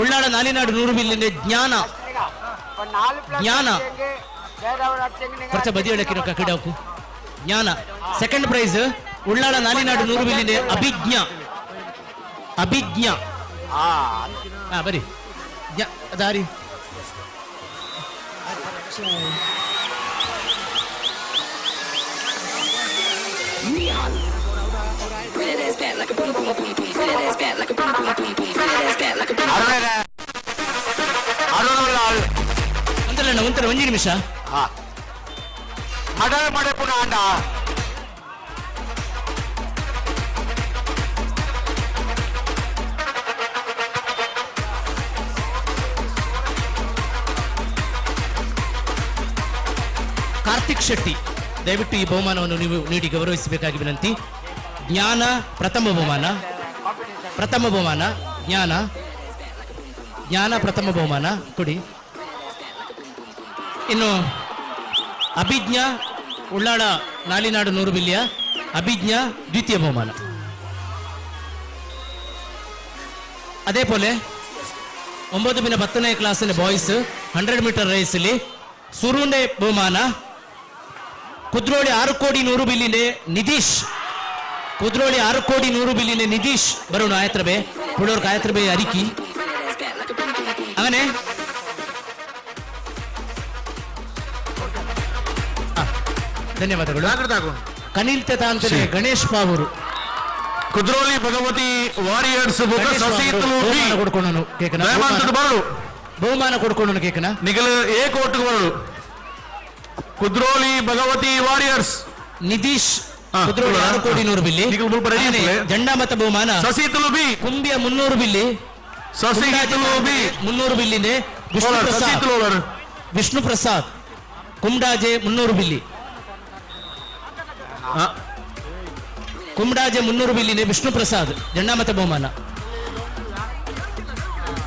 ಉಳ್ಳಾಳ ನಾಲಿನಾಡು 100 ಬಿಲ್ಲಿನ ಜ್ಞಾನ കുറച്ച് ബദിയടക്കിനൊക്കെ കിടക്കൂ ജ്ഞാന സെക്കൻഡ് പ്രൈസ് ഉള്ളാള നാലിനാട് 100 ബില്ലിന്റെ അഭിജ്ഞ ബരി അതാരി ಒಂದಲ್ಲ 1 ನಿಮಿಷ ಅಡಲ್ ಮಡೆ ಪುನಃ ಅಂಡ ಕಾರ್ತಿಕ್ ಶೆಟ್ಟಿ ದಯವಿಟ್ಟು ಈ ಬಹುಮಾನವನ್ನು ನೀವು ನೀಡಿ ಗೌರವಿಸಬೇಕಾಗಿ ವಿನಂತಿ. ಜ್ಞಾನ ಪ್ರಥಮ ಬಹುಮಾನ ಜ್ಞಾನ ಪ್ರಥಮ ಬಹುಮಾನ ಕೊಡಿ. ಇನ್ನು ಅಭಿಜ್ಞ ಉಳ್ಳಾಳ ನಾಲಿನಾಡು 100 ಬಿಲ್ಲಿಯ ಅಭಿಜ್ಞ ದ್ವಿತೀಯ ಬಹುಮಾನ. അതേപോലെ 9-10ನೇ ಕ್ಲಾಸಿನ ಬಾಯ್ಸ್ 100 ಮೀಟರ್ ರೇಸಲ್ಲಿ ಸುರುಂಡೆ ಬಹುಮಾನ ಕುದ್ರೋಳಿ 6 ಕೋಟಿ 100 ಬಿಲ್ಲಿನೆ ನಿಧೀಶ್ ಕುದ್ರೋಳಿ 6 ಕೋಟಿ 100 ಬಿಲ್ಲಿನೆ ನಿಧೀಶ್ ಬರೋಣ ಆಯತ್ರಬೆ ಪುಡೋರ್ ಆಯತ್ರಬೆ ಅರಿಕಿ അങ്ങനെ ಧನ್ಯವಾದಗಳು. ಕನಿಲ್ ತಾಂತನೆ ಗಣೇಶ್ ಪಾವೂರು ಕುದ್ರೋಳಿ ಭಗವತಿ ವಾರಿಯರ್ಸ್ ಕೊಡ್ಕೊಂಡು ಕೇಕನ ಬಹುಮಾನ ಕೊಡ್ಕೊಂಡು ಕೇಕನ ನಿಗಲ ಏಕೋಟು ಬರಲು ಕುದ್ರೋಳಿ ಭಗವತಿ ವಾರಿಯರ್ಸ್ ನಿಧೀಶ್ ಕುದ್ರೋಳಿ 6 ಕೋಟಿ 100 ಬಿಲ್ಲಿ ಜಂಡಾ ಮತ ಬಹುಮಾನ ಸಸಿತಲು ಬಿ ಕುಂಬಿಯ 300 ಬಿಲ್ಲಿ ಸಸಿತಲು ಬಿ 300 ಬಿಲ್ಲಿನೆ ವಿಷ್ಣು ಪ್ರಸಾದ್ ಕುಂಡಾಜೆ 300 ಬಿಲ್ಲಿ കുംഡാജെ 300 ബില്ലിന് വിഷ്ണു പ്രസാദ് രണ്ടാമത്തെ ബഹുമാന.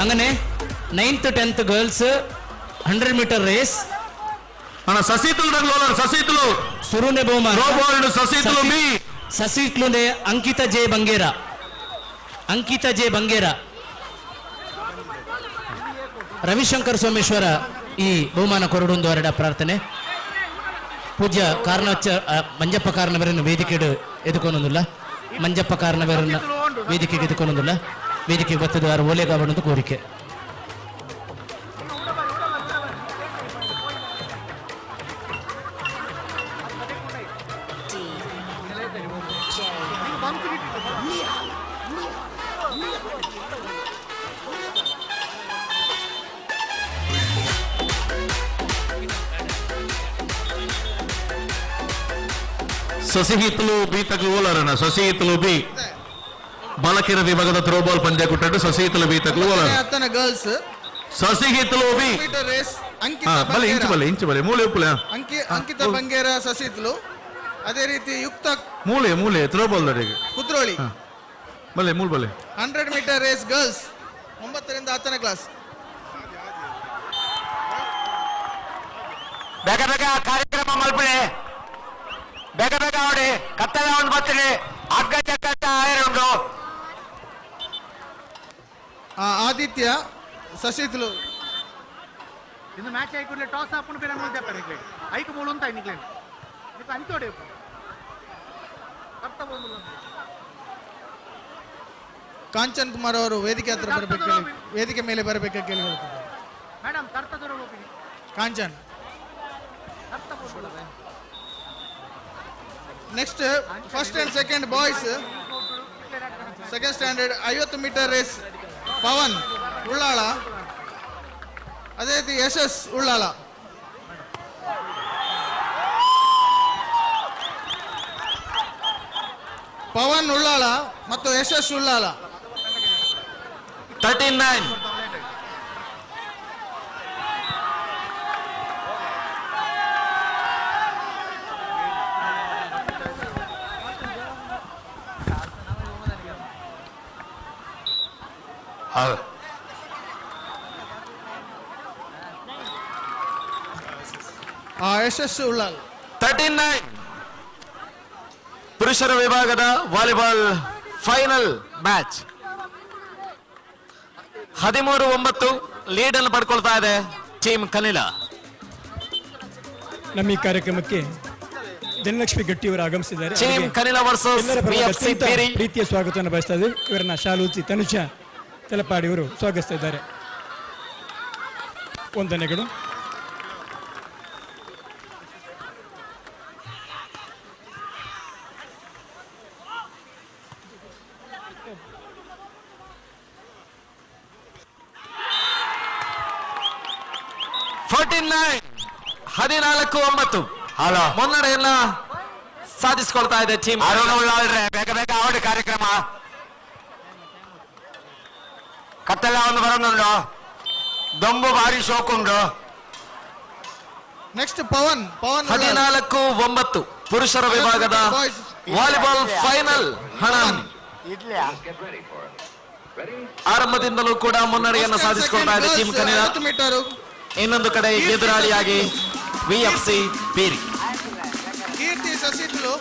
അങ്ങനെ 9th 10th girls 100 meter raise ಸುರುನೆ ಬಹುಮಾನ ಸಸಿಟ್ಲುನೆ ಅಂಕಿತ ಜೆ ಬಂಗೇರ ರವಿಶಂಕರ್ ಸೋಮೇಶ್ವರ ಈ ಬಹುಮಾನ ಕೊರಡೊಂದು ಅವರ ಪ್ರಾರ್ಥನೆ. ಪೂಜ್ಯ ಮಂಜಪ್ಪ ಕಾರಣವರನ್ನು ವೇದಿಕೆಗೆ ಎದುಕೊನೊಂದಿಲ್ಲ ಮಂಜಪ್ಪ ಕಾರಣವರನ್ನ ವೇದಿಕೆಗೆ ಎದುಕೊನೊಂದಿಲ್ಲ ವೇದಿಕೆಗೆ ಬತ್ತದ ಅವರ ಓಲೆಗಾವಣದ ಕೋರಿಕೆ. ಸಸಿಹಿತ್ತಲು ಬಿ ತಗಲುವಲರನ ಸಸಿಹಿತ್ತಲು ಬಿ ಬಾಲಕಿಯರ ವಿಭಾಗದ ಥ್ರೋಬಾಲ್ ಪಂದ್ಯ ಕೊಟ್ಟರು ಸಸಿಹಿತ್ತಲು ಬಿ ತಗಲುವಲರ ಗರ್ಲ್ಸ್ ಸಸಿಹಿತ್ತಲು ಬಿ ಮೀಟರ್ ರೇಸ್ ಇಂಚು ಬಲೆ ಮೂಲೆ ಉಪ್ಪುಲೆ ಅಂಕಿತ ಬಂಗೇರ ಸಸಿಹಿತ್ತಲು ಅದೇ ರೀತಿ ಯುಕ್ತ ಮೂಲೆ ಥ್ರೋಬಾಲ್ ದರಿಗೆ ಕುದ್ರೋಳಿ ಬಲೆ ಮೂಲ ಬಲೆ 100 ಮೀಟರ್ ರೇಸ್ ಗರ್ಲ್ಸ್ 9ರಿಂದ 10ನೇ ಕ್ಲಾಸ್. ಬೇಗ ಕಾರ್ಯಕ್ರಮ ಮಲ್ಪಡೆ ಬೇಗ ಬೇಗ ಆಡಿ ಕತ್ತಲ ಒಂದು ಬರ್ತೀನಿ ಹಗ್ಗ ಜಗ್ಗಟ್ಟ ಆಯರುಂಡು ಆದಿತ್ಯ ಸಸಿತ್ಲು ಇನ್ನು ಮ್ಯಾಚ್ ಆಯ್ಕೊಡ್ಲೆ ಟಾಸ್ ಹಾಕೊಂಡು ಬೇರೆ ಮುಂದೆ ನಿಕ್ಲೆ ಐಕ್ ಮೂಲ ಅಂತ ನಿಕ್ಲೆ ನಿಕ್ಕ ಅಂಚೋಡೆ ಕಾಂಚನ್ ಕುಮಾರ್ ಅವರು ವೇದಿಕೆ ಹತ್ರ ಬರಬೇಕು ವೇದಿಕೆ ಮೇಲೆ ಬರಬೇಕು ಕೇಳಿ ಮೇಡಮ್ ಕರ್ತದೂರ ಹೋಗಿ Kanchan next first and second boys second standard 50 metre race Pavan Ullal ಅದೇ ರೀತಿ ಯಶಸ್ ಉಳ್ಳಾಳ ಪವನ್ ಉಳ್ಳಾಳ ಮತ್ತು ಯಶಸ್ ಉಳ್ಳಾಳ 39 ಯಶಸ್ ಉಳ್ಳಾಳ 39 ಪುರುಷರ ವಿಭಾಗದ ವಾಲಿಬಾಲ್ ಫೈನಲ್ ಮ್ಯಾಚ್ 13-9 ಲೀಡ್ ಅನ್ನು ಪಡ್ಕೊಳ್ತಾ ಇದೆ ಟೀಮ್ ಕನಿಲ. ನಮ್ಮ ಈ ಕಾರ್ಯಕ್ರಮಕ್ಕೆ ಧನಲಕ್ಷ್ಮಿ ಗಟ್ಟಿಯವರು ಆಗಮಿಸಿದ್ದಾರೆ. ಟೀಮ್ ಕನಿಲ ವರ್ಸಸ್ ಬಿಎಫ್ಸಿ ಪೇರಿ ಪ್ರೀತಿಯ ಸ್ವಾಗತವನ್ನು ಬಯಸ್ತಾ ಇದ್ದೀವಿ. ಇವರನ್ನ ಶಾಲೂಚಿ ತನುಜ ತಲಪಾಡಿ ಅವರು ಸ್ವಾಗತಿಸ್ತಾ ಇದ್ದಾರೆ. ವಂದನೆಗಳು. ಮುನ್ನಡೆಯನ್ನ ಸಾಧಿಸಿಕೊಳ್ತಾ ಇದೆ ಟೀಮ್ ಅರುಣ ಉಳ್ಳಾಳ್ರೆ ಬೇಗ ಬೇಗ ಆವಡಿ ಕಾರ್ಯಕ್ರಮ ಕತ್ತೆಲ್ಲ ಒಂದು ಬರೋದುಂಡು ದೊಂಬು ಭಾರಿ ಶೋಕುಂಡು. ನೆಕ್ಸ್ಟ್ ಪವನ್ 14-9 ಪುರುಷರ ವಿಭಾಗದ ವಾಲಿಬಾಲ್ ಫೈನಲ್ ಹಣಾನ್ ಆರಂಭದಿಂದಲೂ ಕೂಡ ಮುನ್ನಡೆಯನ್ನು ಸಾಧಿಸಿಕೊಳ್ತಾ ಇದೆ ಟೀಮ್ ಕನಿಲ. ಇನ್ನೊಂದು ಕಡೆ ಎದುರಾಳಿಯಾಗಿ ವಿಎಫ್ಸಿ ಪೇರಿ. ಕೀರ್ತಿ ಸಸಿತ್ಲು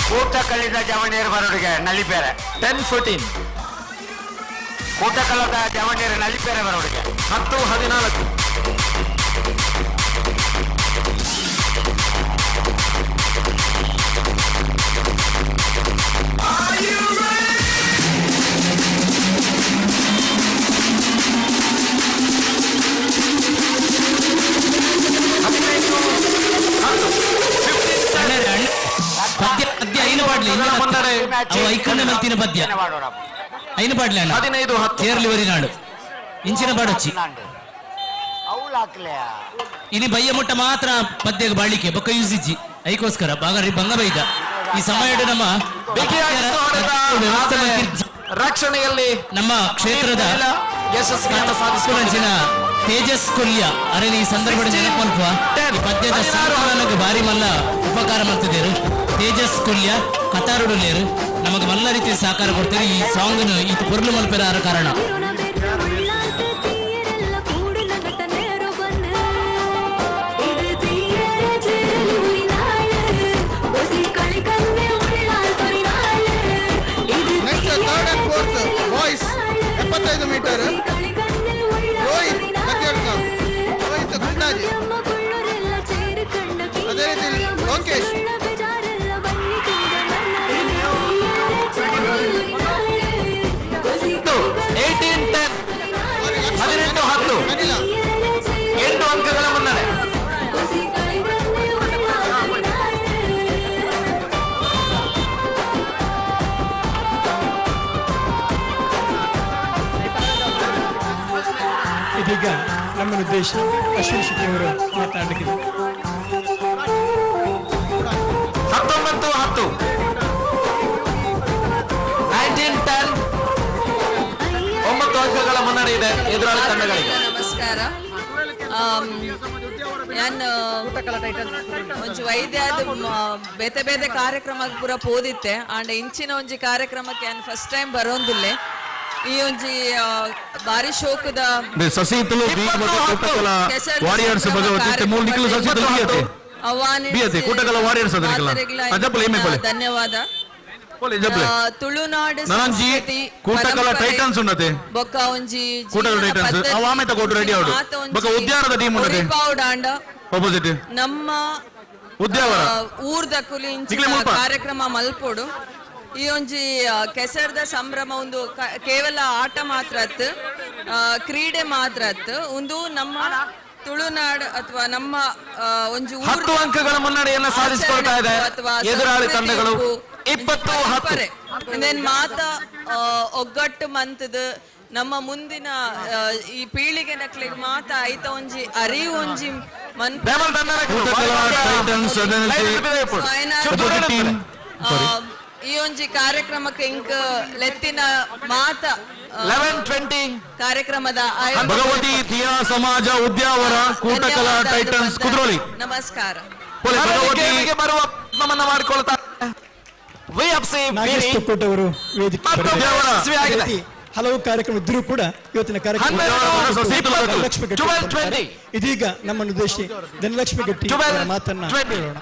ಕೂಟ ಕಲಿದ ಜವಣಿಯರು ಬರೋರಿಗೆ ನಲಿಪೇರೆ 10-14 ಕೂಟ ಕಲಿದ ಜವಣಿಯರು ನಲಿಪೇರೆ ಬರೋರಿಗೆ 10-14 ಪದ್ಯ ಪದ್ಯ ಐನು ಪಾಡ್ಲಿ ಅವು ಐಕಣ್ಣ ಮಲ್ತಿನ ಪದ್ಯ ಐನು ಪಾಡ್ಲಿ ಅಣ್ಣ 15-10 ಚೇರ್ಲಿ ವರಿನಾಡು ಇಂಚಿನ ಪಾಡೊಚ್ಚಿ ಇನಿ ಬಯ್ಯ ಮುಟ್ಟ ಮಾತ್ರ ಪದ್ಯಗೆ ಬಾಳಿಕೆ ಬೊಕ್ಕ ಯೂಸಿಜ್ಜಿ ಐಕೋಸ್ಕರ ಬಾಗರಿ ಬಂಗ ಬೈದ ಈ ಸಮಯದ ನಮ್ಮ ರಕ್ಷಣೆಯಲ್ಲಿ ನಮ್ಮ ಕ್ಷೇತ್ರದ ಯಶಸ್ವಿಯನ್ನು ಸಾಧಿಸಿಕೊಂಡ ತೇಜಸ್ ಕೊಲ್ಯ ಅರೆ ಈ ಸಂದರ್ಭದ ನೆನಪನ್ಪುವ ಈ ಪದ್ಯದ ಸಂಕಲನಕ್ಕೆ ಬಾರಿ ಮಲ್ಲ ಉಪಕಾರ ಮಾಡ್ತಿದ್ದೇರು. ತೇಜಸ್ ಕೊಲ್ಯ ಕತಾರುಡುಲೇರು ನಮಗೆ ಮಲ್ಲ ರೀತಿಯ ಸಹಕಾರ ಕೊಡ್ತಾರೆ. ಈ ಸಾಂಗ್ ಈ ಪೊರ್ಲು ಮಲ್ಪೆರ ಕಾರಣ ಬಾಯ್ಸ್ 75 ಮೀಟರ್ ರೋಹಿತ್ ಗುಂಡಾಜಿ ಅದೇ ರೀತಿ ಲೋಕೇಶ್ ಎಂಟು ಅಂಕಗಳ ಮುನ್ನಡೆ. ಇದೀಗ ನಮ್ಮ ಉದ್ದೇಶ ಅಶ್ವಿನ್ ಶೆಟ್ಟಿ ಅವರು ಮಾತನಾಡಲಿಕ್ಕಿದೆ. 19-10 19-10 9 ಅಂಕಗಳ ಮುನ್ನಡೆ ಇದೆ ಎದುರಾಳಿ ತಂಡಗಳಿಗೆ. ನಮಸ್ಕಾರ. ನಾನು ಒಂಚು ವೈದ್ಯದ ಬೇತೆ ಬೇತೆ ಕಾರ್ಯಕ್ರಮಕ್ಕೆ ಪೂರ ಪೋದಿತ್ತೆ ಆಂಡ ಇಂಚಿನ ಒಂಜಿ ಕಾರ್ಯಕ್ರಮಕ್ಕೆ ನಾನು ಫಸ್ಟ್ ಟೈಮ್ ಬರೋಂದಿಲ್ಲೆ ಈ ಒಂಜಿ ಬಾರಿ ಶೋಕದ ಸಸಿತಲು ವಾರಿಯರ್ಸ್ ಕೂಟಕಲ ವಾರಿಯರ್ಸ್ ಧನ್ಯವಾದ ತುಳುನಾಡು ಕೂಟಕಲ ಟೈಟನ್ಸ್ ಉಂಡತೆ ಬೊಕ್ಕ ಒಂಜಿ ಕೂಟಕಲ ಟೈಟನ್ಸ್ ಅವಾಮೆ ತಗೋಡು ರೆಡಿ ಆಡು ಬೊಕ್ಕ ಉದ್ಯಾನದ ಟೀಮ್ ಉಂಡತೆ ಪೌಡಾಂಡ ಆಪೋಸಿಟ್ ನಮ್ಮ ಉದ್ಯಾವರ ಊರ್ದ ಕುಲಿಂಚಿ ಕಾರ್ಯಕ್ರಮ ಮಲ್ಪೋಡು ಈ ಒಂಜಿ ಕೆಸರದ ಸಂಭ್ರಮ ಒಂದು ಕೇವಲ ಆಟ ಮಾತ್ರ ಕ್ರೀಡೆ ಮಾತ್ರ ಒಂದು ನಮ್ಮ ತುಳುನಾಡು ಅಥವಾ ನಮ್ಮ ಒಂಜಿ 10 ಅಂಕಗಳ ಮುನ್ನಡೆಯನ್ನ ಸಾಧಿಸಿಕೊಳ್ತಾ ಇದೆ ಎದುರಾಳಿ ತಂಡಗಳು 20-10 ಇನ್ನೇನ್ ಮಾತ ಒಗ್ಗಟ್ಟು ಮಂತದ ನಮ್ಮ ಮುಂದಿನ ಈ ಪೀಳಿಗೆ ನಕ್ಲಿಗೆ ಮಾತ ಐತ ಒಂಜಿ ಅರಿವು ಒಂಜಿ ಈ ಒಂಜಿ ಕಾರ್ಯಕ್ರಮಕ್ಕೆ ಇಂಕ ಲೆತ್ತಿನ ಮಾತ 11-20 ಕಾರ್ಯಕ್ರಮದ ಭಗವತಿ ದಿಯಾ ಸಮಾಜ ಉದ್ಯಾವರ ಕೂಟಕಲ ಟೈಟನ್ಸ್ ಕುದ್ರೋಳಿ ನಮಸ್ಕಾರ ಭಗವತಿಗೆ ಬರುವ ನಮನ ಮಾಡಿಕೊಳ್ತಾ ಕೊಟ್ಟವರು ವೇದಿಕೆ ಹಲವು ಕಾರ್ಯಕ್ರಮ ಇದ್ರೂ ಕೂಡ ಇವತ್ತಿನ ಕಾರ್ಯಕ್ರಮ ಇದೀಗ ನಮ್ಮನ್ನು ಉದ್ದೇಶಿಸಿ ಧನಲಕ್ಷ್ಮಿ ಗಟ್ಟಿ ಮಾತನ್ನ ಕೇಳೋಣ.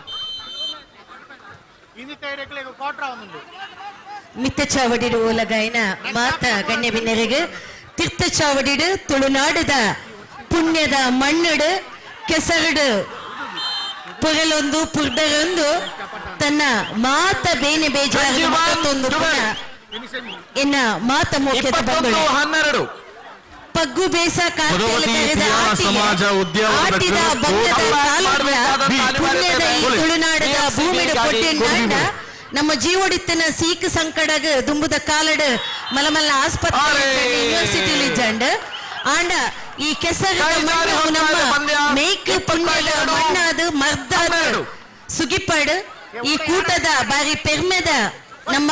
ಮಿತ್ತ ಚಾವಡಿಡು ಓಲಗಾಯನ ಮಾತ ಗಣ್ಯ ಬಿನ್ನರಿಗೆ ತೀರ್ಥ ಚಾವಡಿಡು ತುಳುನಾಡದ ಪುಣ್ಯದ ಮಣ್ಣುಡು ಕೆಸರಡು ಪೊರಲೊಂದು ಪುರ್ಡರೊಂದು ತನ್ನ ಮಾತ ಬೇನೆ ಬೇಜಾರು ಮತ್ತೊಂದು ಎನ್ನ ಮಾತ ಮುಖ್ಯದ ಬಂದಳು 12 ಪಗ್ಗು ಬೇಸ ಕಾರ್ಯಕ್ರಮದ ಆಟಿದ ಬಂಧದ ಪುಣ್ಯದ ಈ ತುಳುನಾಡದ ಭೂಮಿಡು ಕೊಟ್ಟಿಂಡ ನಮ್ಮ ಜೀವಡಿತ್ತಿನ ಸೀಕ್ ಸಂಕಡಗ ದುಂಬುದ ಕಾಲಡ್ ಮಲಮಲ್ಲ ಆಸ್ಪತ್ರೆ ಯೂನಿವರ್ಸಿಟಿಲಿ ಇಜ್ಜಂಡ್ ಆಂಡ ಈ ಕೆಸರ ನಮ್ಮ ಮೇಕ್ ಪುಣ್ಯದ ಮಣ್ಣಾದ ಮರ್ದಾದ ಸುಗಿಪಡ್ ಈ ಕೂಟದ ಬಾರಿ ಪೆರ್ಮೆದ ನಮ್ಮ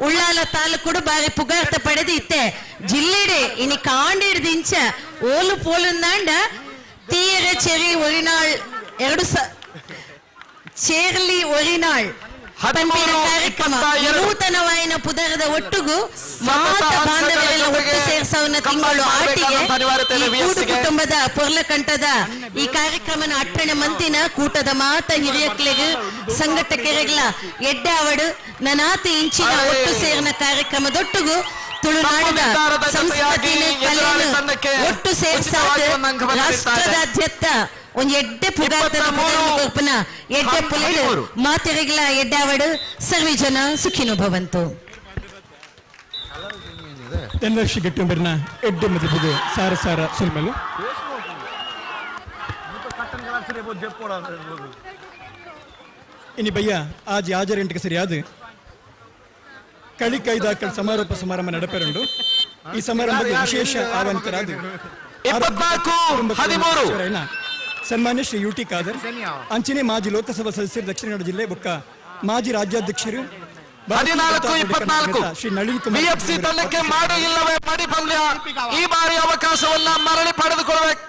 ಉಳ್ಳಾಲ ತಾಲೂಕು ಬಾರಿ ಪುಗಾರ್ತ ಪಡೆದು ಇತ್ತೆ ಜಿಲ್ಲೆಡೆ ಇನಿ ಕಾಂಡಿಡ್ದಿಂಚ ಓಲು ಪೋಲುಂದಾಂಡ ತೀರ ಚೆರಿ ಒರಿನಾಳ್ 2 ಚೇರ್ಲಿ ಒರಿನಾಳ್ ಕಾರ್ಯಕ್ರಮ ನೂತನವಾಯಿನ ಪುದರದ ಒಟ್ಟುಗು ಮಾತ ಬಾಂಧವರೆಲ್ಲ ಒಟ್ಟು ಸೇರ್ಸವನ್ನ ತಿಂಗಳು ಆಟಿಗೆ ಕುಟುಂಬದ ಪೊರ್ಲಕಂಠದ ಈ ಕಾರ್ಯಕ್ರಮನ ಅಟ್ಟಣೆ ಮಂತಿನ ಕೂಟದ ಮಾತ ಹಿರಿಯಕ್ಲೆಗ್ ಸಂಘಟಕರೆಗಳ ಎಡ್ಡಾವಡು ನನಾತಿ ಇಂಚಿನ ಒಟ್ಟು ಸೇರಿನ ಕಾರ್ಯಕ್ರಮದೊಟ್ಟುಗು ತುಳುನಾಡದ ಸಂಸ್ಕೃತಿನ ಕಲೆಯನ್ನು ಒಟ್ಟು ಸೇರ್ಸಾದ ರಾಷ್ಟ್ರದಾದ್ಯಂತ ಒಂದು ಎಡ್ಡೆ ಪುಗಾರ್ತದ ಪುನರ್ಪನ ಎಡ್ಡೆ ಪುಲೆಡು ಮಾತೆರೆಗಳ ಎಡ್ಡಾವಡು ಸರ್ವಿ ಜನ ಸುಖಿನೋ ಭವಂತು. ಧನಲಕ್ಷ್ಮಿ ಗಟ್ಟಿಂಬರ್ನ ಎಡ್ಡೆ ಮದುವೆ ಸಾರ ಸಾರ ಸುಲ್ಮಲು ಇನಿ ಭಯ್ಯ ಆಜಿ ಆಜರೆಂಟಿಗೆ ಸರಿಯಾದ ಕಳಿ ಕೈದಾಕಲ್ ಸಮಾರೋಪ ಸಮಾರಂಭ ನಡೆಪೆರಂಡು ಈ ಸಮಾರಂಭದ ವಿಶೇಷ ಆಹ್ವಾನಿತರಾದ 13 ಸನ್ಮಾನ್ಯ ಶ್ರೀ ಯುಟಿ ಖಾದರ್ ಅಂಚನೆ ಮಾಜಿ ಲೋಕಸಭಾ ಸದಸ್ಯರು ದಕ್ಷಿಣ ಕನ್ನಡ ಜಿಲ್ಲೆ ಬೊಕ್ಕ ಮಾಜಿ ರಾಜ್ಯಾಧ್ಯಕ್ಷರು 14-24 ಶ್ರೀ ನಳಿನ್ ಬಿಎಫ್ಸಿ ತಂಡಕ್ಕೆ ಮಾಡಿ ಇಲ್ಲವೇ ಮಾಡಿ ಪಂದ್ಯ ಈ ಬಾರಿ ಅವಕಾಶವನ್ನ ಮರಳಿ ಪಡೆದುಕೊಳ್ಳಬೇಕು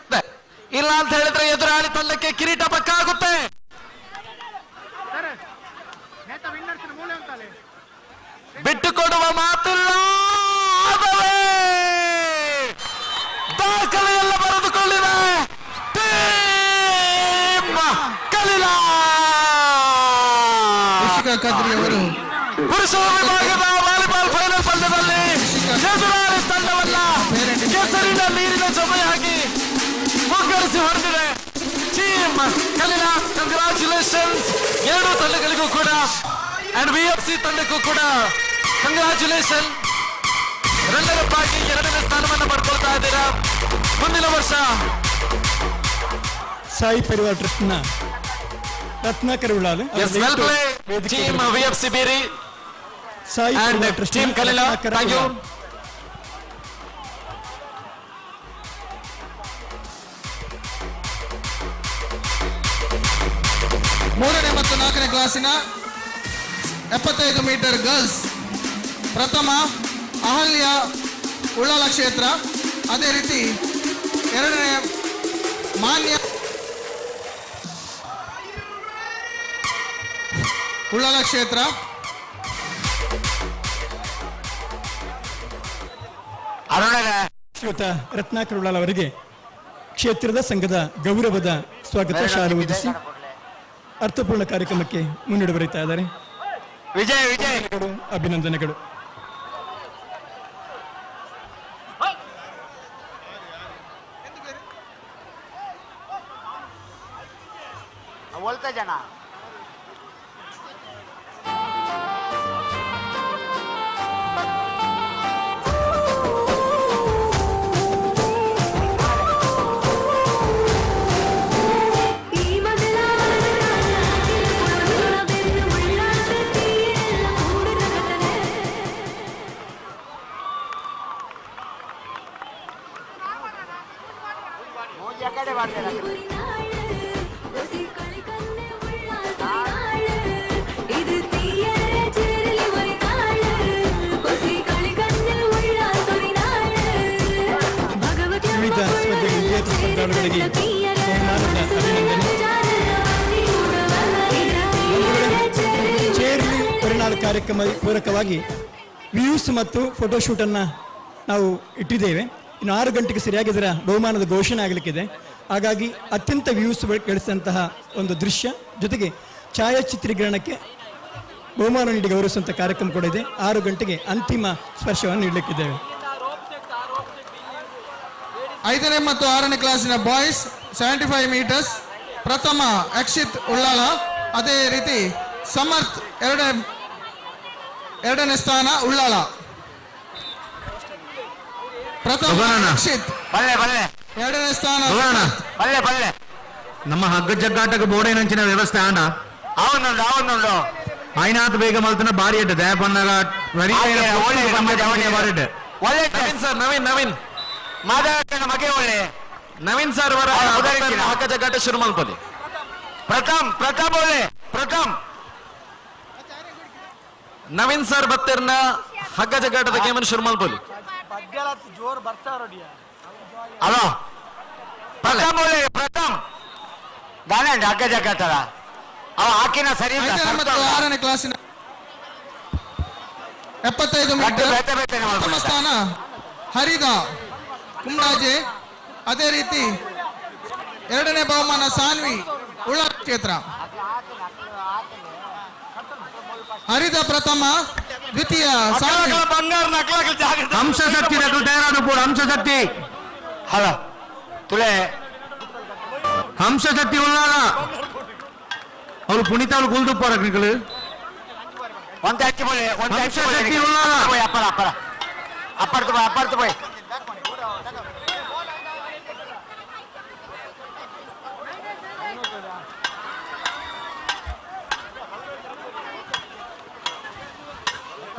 ಇಲ್ಲ ಅಂತ ಹೇಳಿದ್ರೆ ಎದುರಾಳಿ ತಂಡಕ್ಕೆ ಕಿರೀಟ ಪಕ್ಕ ಆಗುತ್ತೆ. ಬಿಟ್ಟುಕೊಡುವ ಮಾತಿಲ್ಲ, ದಾಖಲೆಯೆಲ್ಲ ಬರೆದುಕೊಳ್ಳಿದೆ ಕಲೀಲಾ ಕದ್ರಿ ಅವರು ಪುರುಷರ ವಿಭಾಗದ ವಾಲಿಬಾಲ್ ಫೈನಲ್ ಪಂದ್ಯದಲ್ಲಿ ಎದುರಾಳಿ ತಂಡವನ್ನ ಕೆಸರಿನ ನೀರಿನ ಜೊತೆಯಾಗಿ ಮುಗ್ಗರಿಸಿ ಹೊರಟಿದೆ ಟೀಮ್ ಕಲೀಲಾ. ಕಂಗ್ರಾಚುಲೇಷನ್ಸ್ ಎರಡೂ ತಂಡಗಳಿಗೂ ಕೂಡ ಅಂಡ್ ಬಿಎಫ್ಸಿ ತಂಡಕ್ಕೂ ಕೂಡ ಕಂಗ್ರಾಚುಲೇಷನ್. ರನ್ನರ್ ಆಗಿ 2ನೇ ಸ್ಥಾನವನ್ನು ಪಡ್ಕೊಳ್ತಾ ಇದ್ದೀರಾ. ಮುಂದಿನ ವರ್ಷ ಸಾಯಿ ಪರಿವಾರ ಟ್ರಸ್ಟ್ನ ರತ್ನಾಕರ್ ಉಳ್ಳಾಲು team VFC Beeri Sai Parivara trust team ಕಲೀಲಾ. Thank you. ಮೂರನೇ ಮತ್ತು 4ನೇ ಕ್ಲಾಸಿನ 75 ಮೀಟರ್ ಗರ್ಲ್ಸ್ ಪ್ರಥಮ ಅಹಲ್ಯ ಉಳ್ಳಾಲ ಕ್ಷೇತ್ರ, ಅದೇ ರೀತಿ 2ನೇ ಮಾನ್ಯ ಉಳ್ಳಾಲ ಕ್ಷೇತ್ರ. ಶ್ರೀಯುತ ರತ್ನಾಕರ್ ಉಳ್ಳಾಲ್ ಅವರಿಗೆ ಕ್ಷೇತ್ರದ ಸಂಘದ ಗೌರವದ ಸ್ವಾಗತ ಶಾಲು ಹೊದಿಸಿ ಅರ್ಥಪೂರ್ಣ ಕಾರ್ಯಕ್ರಮಕ್ಕೆ ಮುನ್ನಡೆ ಬರೀತಾ ಇದ್ದಾರೆ. ವಿಜಯ್ ವಿಜಯ್ ಅಭಿನಂದನೆಗಳು. बोलता जाना कड़े बाटे ವಿವಿಧ ಸ್ಪರ್ಧೆಗಳಿಗೆ ಸ್ಪರ್ಧಾಳುಗಳಿಗೆ ಬಹುಮಾನದ ಅಭಿನಂದನೆ. ಚೇರ್ಲಿ ಪರಿಣಾಮ ಕಾರ್ಯಕ್ರಮ ಪೂರಕವಾಗಿ ವ್ಯೂಸ್ ಮತ್ತು ಫೋಟೋಶೂಟ್ ಅನ್ನ ನಾವು ಇಟ್ಟಿದ್ದೇವೆ. ಇನ್ನು 6 ಗಂಟೆಗೆ ಸರಿಯಾಗಿ ಇದರ ಬಹುಮಾನದ ಘೋಷಣೆ ಆಗಲಿಕ್ಕಿದೆ. ಹಾಗಾಗಿ ಅತ್ಯಂತ ವ್ಯೂಸ್ ಗಳಿಸಿದಂತಹ ಒಂದು ದೃಶ್ಯ ಜೊತೆಗೆ ಛಾಯಾಚಿತ್ರೀಕರಣಕ್ಕೆ ಬಹುಮಾನ ನೀಡಿ ಗೌರವಿಸುವಂಥ ಕಾರ್ಯಕ್ರಮ ಕೂಡ ಇದೆ. 6 ಗಂಟೆಗೆ ಅಂತಿಮ ಸ್ಪರ್ಶವನ್ನು ನೀಡಲಿಕ್ಕಿದ್ದೇವೆ. 5ನೇ ಮತ್ತು 6ನೇ ಕ್ಲಾಸಿನ ಬಾಯ್ಸ್ 75 ಮೀಟರ್ಸ್ ಪ್ರಥಮ ಅಕ್ಷಿತ್ ಉಳ್ಳಾಲ, ಅದೇ ರೀತಿ ಸಮರ್ಥ್ ಎರಡನೇ ಸ್ಥಾನ ಉಳ್ಳಾಲ. ಪ್ರಥಮ ಅಕ್ಷಿತ್ ಎರಡನೇ ಸ್ಥಾನ ನಮ್ಮ ಹಗ್ಗ ಜಗ್ಗಾಟಕ್ಕೆ ಬೋರ್ಡೇನಂಚಿನ ವ್ಯವಸ್ಥೆ ಆಂಡ అవును ಆಯ್ನಾತ್ ಬೇಗ ಮಲ್ತನ ಬಾರಿ ಇಟ್ಟು ದಯಪನ್ನಗ ನವೀನ್ ಸರ್ ನವೀನ್ ಮಾತಾಡ್ತಾನೆ ಮಗೆ ಒಳ್ಳೆ ನವೀನ್ ಸರ್ ಅವರ ಹಗ್ಗ ಜಗ್ಗಾಟ ಶುರು ಮಲ್ಪದಿ. ಪ್ರಥಮ್ ಒಳ್ಳೆ ಪ್ರಥಮ್ ನವೀನ್ ಸರ್ ಬತ್ತಿರ್ನ ಹಗ್ಗ ಜಗ್ಗಾಟದ ಗೇಮನ್ನು ಶುರು ಮಲ್ಪದಿ. ಜೋರ್ ಅಲೋ ಪ್ರಥಮ್ ಒಳ್ಳೆ ಪ್ರಥಮ್ ದಾನೆ ಹಗ್ಗ ಜಗ್ಗಾಟದ ಅವ ಹಾಕಿನ ಸರಿ ಇಲ್ಲ. 5ನೇ ಮತ್ತು 6ನೇ ಕ್ಲಾಸಿನ 75 ಮೀಟರ್ ಪ್ರಥಮ ಸ್ಥಾನ ಹರಿದ ಕುಂಬಾಜೆ, ಅದೇ ರೀತಿ ಎರಡನೇ ಬಹುಮಾನ ಸಾನ್ವಿ ಉಳ್ಳಾಲ ಕ್ಷೇತ್ರ. ಹರಿದ ಪ್ರಥಮ, ದ್ವಿತೀಯ ಸಾನ್ವಿ ಹಂಸಶಕ್ತಿ ನಕಲು ತಯಾರಾದ ಕೂಡ ಹಂಸಶಕ್ತಿ ಹಲ ತುಳೆ ಹಂಸಶಕ್ತಿ ಉಳ್ಳಾಲ ಅವರು ಪುನೀತ ಅವರು ಕುಲ್ದುಪ್ಪಾರ ನಿಕಲು ಒಂದು ಹಚ್ಚಿ ಬೋಳೆ ಹಂಸಶಕ್ತಿ ಉಳ್ಳಾಲ ಅಪ್ಪರ್ತು ಬಾಯ್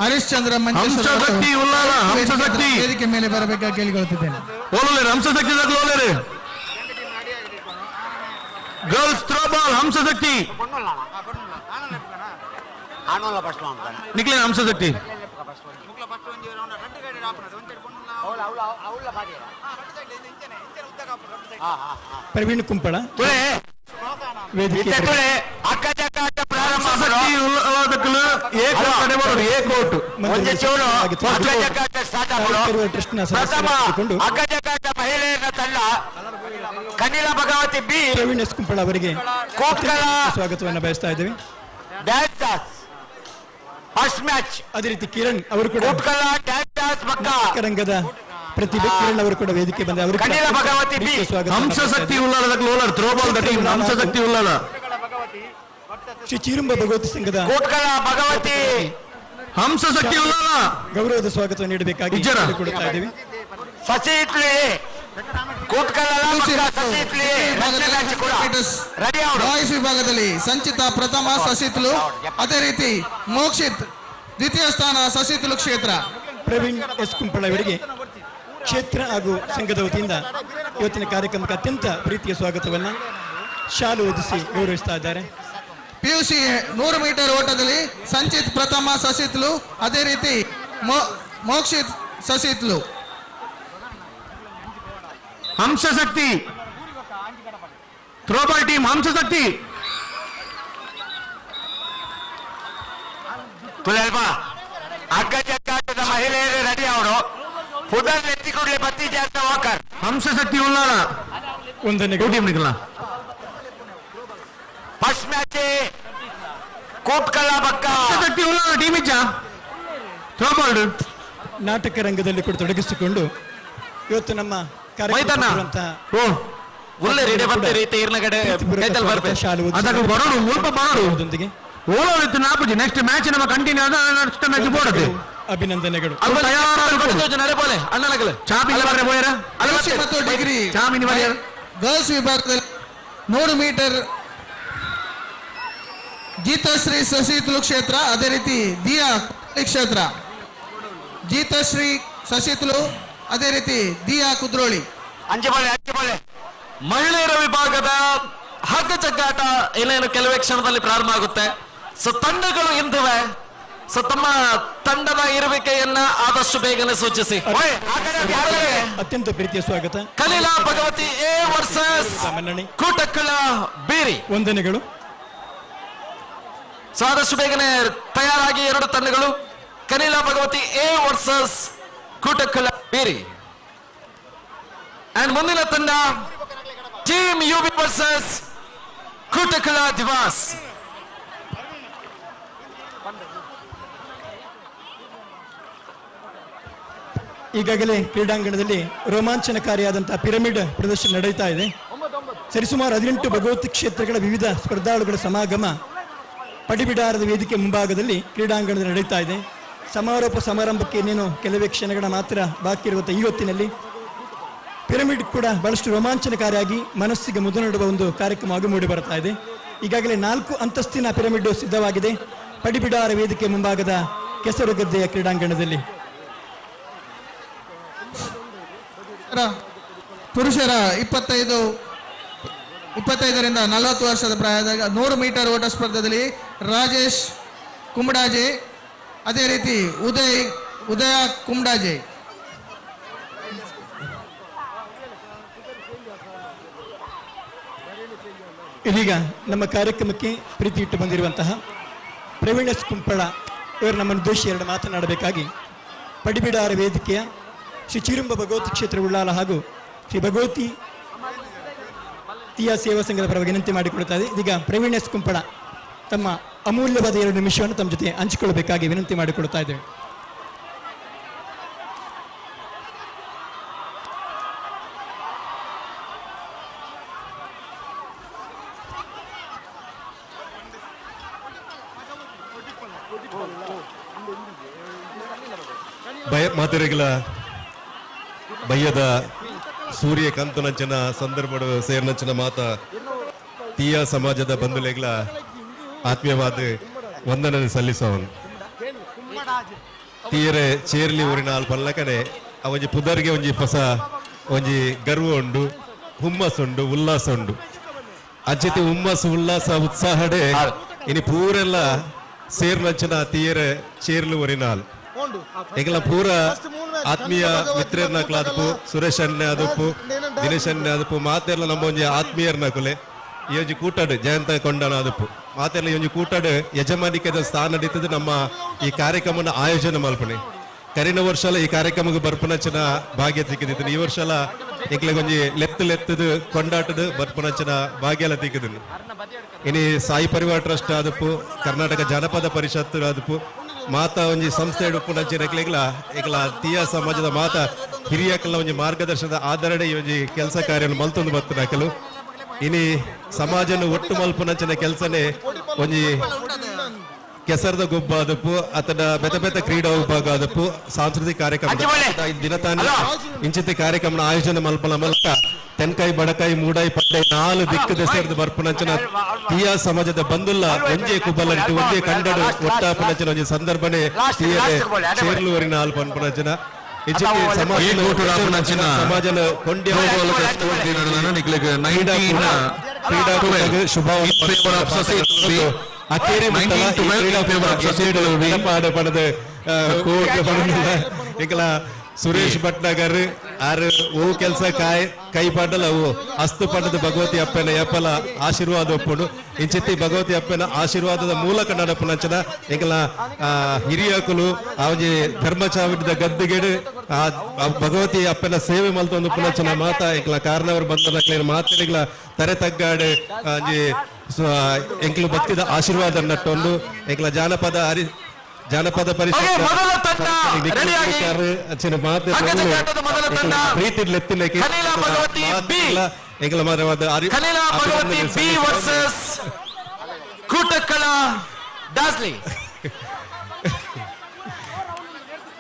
ಹರಿಶ್ಚಂದ್ರ ಹಂಸಶಕ್ತಿ ಉಳ್ಳಾಲ ಹಂಸಶಕ್ತಿ ವೇದಿಕೆ ಮೇಲೆ ಬರಬೇಕಾಗಿ ಕೇಳಿಕೊಳ್ಳುತ್ತಿದ್ದೇನೆ. ಓಲೋಲೇರು ಹಂಸಶಕ್ತಿ ಓಲೇರು ಗರ್ಲ್ಸ್ ಥ್ರೋ ಬಾಲ್ ಹಂಸಶಕ್ತಿ ನಿಕ್ಲಿನ ಹಂಸಶಕ್ತಿ ಪ್ರವೀಣ್ ಕುಂಪಳ ಮಹಿಳೆಯರ ತಂಡ ಕನಿಲ ಭಗವತಿ ಬಿ ಪ್ರವೀಣ್ ಎಸ್ ಕುಂಪಳ ಅವರಿಗೆ ಸ್ವಾಗತವನ್ನು ಬಯಸ್ತಾ ಇದ್ದೇವೆ. ಫಸ್ಟ್ ಮ್ಯಾಚ್ ಅದೇ ರೀತಿ ಕಿರಣ್ ಅವರು ಕೂಡ ರಂಗದ ಪ್ರತಿಭೆ ಕಿರಣ್ ಅವರು ಕೂಡ ವೇದಿಕೆ ಬಂದ ಅವರು ಹಂಸಶಕ್ತಿ ಉಳ್ಳಾಲದ ಲೋಲರ್ ಥ್ರೋಬಾಲ್ ದ ಟೀಮ್ ಹಂಸಶಕ್ತಿ ಉಳ್ಳಾಲ ಶ್ರೀ ಚೀರುಂಬ ಭಗವತಿ ಸಂಘದ ಭಗವತಿ ಹಂಸಶಕ್ತಿ ಉಳ್ಳಾಲ ಗೌರವದ ಸ್ವಾಗತವನ್ನು ನೀಡಬೇಕಾಗಿ ಕೊಡ್ತಾ ಇದ್ದೇವೆ. ಬಾಯ್ಸ್ ವಿಭಾಗದಲ್ಲಿ ಸಂಚಿತ ಪ್ರಥಮ ಸಸಿತ್ಲು, ಅದೇ ರೀತಿ ಮೋಕ್ಷಿತ್ ದ್ವಿತೀಯ ಸ್ಥಾನ ಸಸಿತ್ಲು ಕ್ಷೇತ್ರ. ಪ್ರವೀಣ್ ಎಸ್ ಕುಂಪಳ ಅವರಿಗೆ ಕ್ಷೇತ್ರ ಹಾಗೂ ಸಂಘದ ವತಿಯಿಂದ ಇವತ್ತಿನ ಕಾರ್ಯಕ್ರಮಕ್ಕೆ ಅತ್ಯಂತ ಪ್ರೀತಿಯ ಸ್ವಾಗತವನ್ನು ಶಾಲು ಹೊದಿಸಿ ಗೌರವಿಸ್ತಾ ಇದ್ದಾರೆ. PUC 100 ಮೀಟರ್ ಓಟದಲ್ಲಿ ಸಂಚಿತ್ ಪ್ರಥಮ ಸಸಿತ್ಲು, ಅದೇ ರೀತಿ ಮೋಕ್ಷಿತ್ ಸಸಿತ್ಲು. ಹಂಸಶಕ್ತಿ ಥ್ರೋಬಾಲ್ ಟೀಮ್ ಹಂಸಶಕ್ತಿ ತುಲೆಲ್ವಾ ಅಗ್ಗ ಜಗ್ಗಾಟದ ಮಹಿಳೆಯರು ರೆಡಿ ಅವರು ಪುದರ್ ಎತ್ತಿಕೊಡ್ಲೆ ಬತ್ತಿ ಜಾಸ್ತಿ ಹೋಕರ್ ಹಂಸಶಕ್ತಿ ಉಳ್ಳಾಲ ಫಸ್ಟ್ ಮ್ಯಾಚ್ ಕೋಟ್ಕಲ್ಲ ಬಕ್ಕ ಹಂಸಶಕ್ತಿ ಉಳ್ಳಾಲ ಟೀಮ್ ಇಚ್ಚ ನಾಟಕ ರಂಗದಲ್ಲಿ ಕೂಡ ತೊಡಗಿಸಿಕೊಂಡು ಇವತ್ತು ನಮ್ಮ ನೆಕ್ಸ್ಟ್ ಮ್ಯಾಚ್ ನಮ್ಮ ಕಂಟಿನ್ಯೂ ಅಭಿನಂದನೆಗಳು. ಮತ್ತು ಡಿಗ್ರಿ ಗರ್ಲ್ಸ್ ವಿಭಾಗದಲ್ಲಿ 100 ಮೀಟರ್ ಗೀತಾಶ್ರೀ ಸಸಿತುಲು ಕ್ಷೇತ್ರ, ಅದೇ ರೀತಿ ದಿಯಾ ಕ್ಷೇತ್ರ. ಗೀತಾಶ್ರೀ ಸಸಿತುಲು, ಅದೇ ರೀತಿ ದಿಯಾ ಕುದ್ರೋಳಿ. ಮಹಿಳೆಯರ ವಿಭಾಗದ ಹಗ್ಗ ಜಗ್ಗಾಟ ಏನೇನು ಕೆಲವೇ ಕ್ಷಣದಲ್ಲಿ ಪ್ರಾರಂಭ ಆಗುತ್ತೆ. ಸೊ ತಂಡಗಳು ಇಂದಿವೆ. ಸೊ ತಮ್ಮ ತಂಡದ ಇರುವಿಕೆಯನ್ನ ಆದಷ್ಟು ಬೇಗನೆ ಸೂಚಿಸಿ. ಅತ್ಯಂತ ಪ್ರೀತಿಯ ಸ್ವಾಗತ. ಕಲೀಲಾ ಭಗವತಿ ಎ ವರ್ಸಸ್ ಕೂಟಕ್ಕಳ ಬೀರಿ. ವಂದನೆಗಳು. ಸೊ ಆದಷ್ಟು ಬೇಗನೆ ತಯಾರಾಗಿ ಎರಡು ತಂಡಗಳು. ಕಲೀಲಾ ಭಗವತಿ ಎ ವರ್ಸಸ್ ಕೂಟಕ್ಕಳ ಬೀರಿ. ಅಂಡ್ ಮುಂದಿನ ತಂಡ ಟೀಮ್ ಯುಬಿ ವರ್ಸಸ್ ಕೂಟಕ್ಕಳ ದಿವಾಸ್. ಈಗಾಗಲೇ ಕ್ರೀಡಾಂಗಣದಲ್ಲಿ ರೋಮಾಂಚನಕಾರಿಯಾದಂತಹ ಪಿರಮಿಡ್ ಪ್ರದರ್ಶನ ನಡೆಯುತ್ತಾ ಇದೆ. ಸರಿಸುಮಾರು 18 ಭಗವತಿ ಕ್ಷೇತ್ರಗಳ ವಿವಿಧ ಸ್ಪರ್ಧಾಳುಗಳ ಸಮಾಗಮ ಪಡಿಬಿಡಾರದ ವೇದಿಕೆ ಮುಂಭಾಗದಲ್ಲಿ ಕ್ರೀಡಾಂಗಣದಲ್ಲಿ ನಡೆಯುತ್ತಾ ಇದೆ. ಸಮಾರೋಪ ಸಮಾರಂಭಕ್ಕೆ ಇನ್ನೇನು ಕೆಲವೇ ಕ್ಷಣಗಳ ಮಾತ್ರ ಬಾಕಿ ಇರುವಂಥ ಈ ಹೊತ್ತಿನಲ್ಲಿ ಪಿರಮಿಡ್ ಕೂಡ ಬಹಳಷ್ಟು ರೋಮಾಂಚನಕಾರಿಯಾಗಿ ಮನಸ್ಸಿಗೆ ಮುದ ನೀಡುವ ಒಂದು ಕಾರ್ಯಕ್ರಮವಾಗಿ ಮೂಡಿ ಬರ್ತಾ ಇದೆ. ಈಗಾಗಲೇ 4 ಅಂತಸ್ತಿನ ಪಿರಮಿಡ್ ಸಿದ್ಧವಾಗಿದೆ ಪಡಿಬಿಡಾರ ವೇದಿಕೆ ಮುಂಭಾಗದ ಕೆಸರುಗದ್ದೆಯ ಕ್ರೀಡಾಂಗಣದಲ್ಲಿ. ಪುರುಷರ 25ರಿಂದ 40 ವರ್ಷದ ಪ್ರಾಯದ 100 ಮೀಟರ್ ಓಟ ಸ್ಪರ್ಧೆಯಲ್ಲಿ ರಾಜೇಶ್ ಕುಂಬಡಾಜೆ, ಅದೇ ರೀತಿ ಉದಯ ಕುಂಬಡಾಜೆ. ಇದೀಗ ನಮ್ಮ ಕಾರ್ಯಕ್ರಮಕ್ಕೆ ಪ್ರೀತಿ ಇಟ್ಟು ಬಂದಿರುವಂತಹ ಪ್ರವೀಣ್ ಎಸ್ ಕುಂಪಳ ಇವರು ನಮ್ಮನ್ನು ಉದ್ದೇಶಿ ಎರಡು ಮಾತನಾಡಬೇಕಾಗಿ ಪಡಿಬಿಡಾರ ವೇದಿಕೆಯ ಶ್ರೀ ಚಿರುಂಬ ಭಗವತಿ ಕ್ಷೇತ್ರ ಉಳ್ಳಾಲ ಹಾಗೂ ಶ್ರೀ ಭಗವತಿ ತೀಯಾ ಸೇವಾ ಸಂಘದ ಪರವಾಗಿ ವಿನಂತಿ ಮಾಡಿಕೊಳ್ತಾ ಇದೆ. ಇದೀಗ ಪ್ರವೀಣ್ ಎಸ್ ಕುಂಪಳ ತಮ್ಮ ಅಮೂಲ್ಯವಾದ 2 ನಿಮಿಷವನ್ನು ತಮ್ಮ ಜೊತೆ ಹಂಚಿಕೊಳ್ಳಬೇಕಾಗಿ ವಿನಂತಿ ಮಾಡಿಕೊಳ್ತಾ ಇದ್ದೇವೆ. ಮಾತೆರೆಗಳ ಬಯ್ಯದ ಸೂರ್ಯಕಾಂತನಂಚನ ಸಂದರ್ಭ ಸೇರ್ನಂಚನ ಮಾತ ತೀಯ ಸಮಾಜದ ಬಂಧುಲೆಗಳ ಆತ್ಮೀಯವಾದ ವಂದನೆ ಸಲ್ಲಿಸವನು ತೀಯರೆ ಚೇರ್ಲಿ ಊರಿನ ಪಲ್ಲಕನೆ ಅವಜಿ ಪುದರ್ಗೆ ಒಂಜಿ ಹೊಸ ಒಂಜಿ ಗರ್ವ ಉಂಡು, ಹುಮ್ಮಸ್ ಉಂಡು, ಉಲ್ಲಾಸ ಉಂಡು. ಅಜ್ಜತಿ ಹುಮ್ಮಸ್ ಉಲ್ಲಾಸ ಉತ್ಸಾಹಡೆ ಇನಿ ಪೂರೆಲ್ಲ ಸೇರ್ನಂಚನ ತೀಯರೆ ಚೇರ್ಲಿ ಊರಿನಾಲ್ ಈಗಲ ಪೂರ ಆತ್ಮೀಯ ಮಿತ್ರರ್ನಕ್ಲಾದಪ್ಪು, ಸುರೇಶ್ ಅಣ್ಣ ಅದಪ್ಪು, ದಿನೇಶ್ ಅಣ್ಣ ಅದಪ್ಪು ಮಾತೆಲ್ಲ ನಮ್ಮ ಒಂಜಿ ಆತ್ಮೀಯರ್ನಕುಲೆ ಈ ಒಂಜಿ ಕೂಟಾಡು ಜಯಂತ ಕೊಂಡನ ಅದಪ್ಪು ಮಾತೆಲ್ಲ ಈ ಒಂಜಿ ಕೂಟಾಡು ಯಜಮಾನಿಕೆದ ಸ್ಥಾನ ನಡೀತದೆ. ನಮ್ಮ ಈ ಕಾರ್ಯಕ್ರಮನ ಆಯೋಜನೆ ಮಲ್ಪನೆ ಕರಿನ ವರ್ಷಲ ಈ ಕಾರ್ಯಕ್ರಮಕ್ಕೆ ಬರ್ಪನಚನ ಭಾಗ್ಯ ತಿಕ್ಕಿದ್ದೀನಿ. ಈ ವರ್ಷಲ ಈಗಲೇ ಒಂಜಿ ಲೆತ್ತದು ಕೊಂಡಾಟದ ಬರ್ಪನಚನ ಭಾಗ್ಯ ಎಲ್ಲ ತಿಕ್ಕಿದ್ದೀನಿ. ಇನಿ ಸಾಯಿ ಪರಿವಾರ ಟ್ರಸ್ಟ್ ಆದಪ್ಪು, ಕರ್ನಾಟಕ ಜನಪದ ಪರಿಷತ್ ಆದಪ್ಪು ಮಾತಾ ಒಂಜಿ ಸಂಸ್ಥೆ ಈಗಲ ತೀಯಾ ಸಮಾಜದ ಮಾತ ಹಿರಿಯಕಲ್ಲ ಒಂಜಿ ಮಾರ್ಗದರ್ಶನದ ಆಧಾರಡೆ ಈ ಒಂಜಿ ಕೆಲಸ ಕಾರ್ಯ ಮಲ್ತೊಂದು ಬರ್ತನಾಕಲು ಇನಿ ಸಮಾಜನ ಒಟ್ಟು ಮಲ್ಪನಂಚಿನ ಕೆಲಸನೇ ಒಂಜಿ ಕೆಸರದ ಗುಬ್ಬ ಆದಪ್ಪು ಅತನ ಬೆತ ಕ್ರೀಡಾ ವಿಭಾಗ ಆದಪ್ಪು ಸಾಂಸ್ಕೃತಿಕ ಕಾರ್ಯಕ್ರಮ ದಿನತಾನ ಇಂಚಿತ ಕಾರ್ಯಕ್ರಮ ಆಯೋಜನೆ ಮಲ್ಪನ ಮೂಲಕ ತೆನ್ಕಾಯಿ ಬಡಕಾಯಿ ಮೂಡಾಯಿ ಪಡ್ಡಾಯಿ 4 ದಿಕ್ಕದ ಸೇರಿದ ಬರ್ಪನಂಚನ ತೀಯಾ ಸಮಾಜದ ಬಂದುಲ್ಲ ಒಂಜೆ ಕುಬಲಂಟು ಒಂಜೆ ಕಂಡಡು ಒಟ್ಟಾಪನಂಚನ ಒಂಜಿ ಸಂದರ್ಭನೆ ಚೇರ್ಲುವರಿನ ಅಲ್ಪನಂಚನ ಸಮಾಜನ ಕೊಂಡ್ಯ ಶುಭ ಅಕ್ಕೇರಿ ಪಣದ ಈಗಲ ಸುರೇಶ್ ಭಟ್ನಗರ್ ಆರು ಓ ಕೆಲಸ ಕೈ ಪಡ್ಡಲ ಅವು ಅಸ್ತು ಪಡ್ಡದ ಭಗವತಿ ಅಪ್ಪನ ಯಪ್ಪಲ ಆಶೀರ್ವಾದ ಒಪ್ಪುಂಡು ಇಂಚಿತ್ತಿ ಭಗವತಿ ಅಪ್ಪನ ಆಶೀರ್ವಾದದ ಮೂಲಕ ನಡಪುನಂಚನ ಎಂಕಲ ಹಿರಿಯಕುಲು ಅವಜಿ ಧರ್ಮಚಾವಿದ ಗದ್ದಿಗೆಡು ಆ ಭಗವತಿ ಅಪ್ಪನ ಸೇವೆ ಮಲ್ತೊಂದು ಪುನಂಚನ ಮಾತ ಎಂಕಲ ಕಾರಣವರು ಬಂದ ಮಾತುಗಳ ತರೆ ತಗ್ಗಾಡು ಎಂಕಲು ಭಕ್ತಿದ ಆಶೀರ್ವಾದ ನಟ್ಟೊಂದು ಎಂಕಲ ಜಾನಪದ ಪರಿಷತ್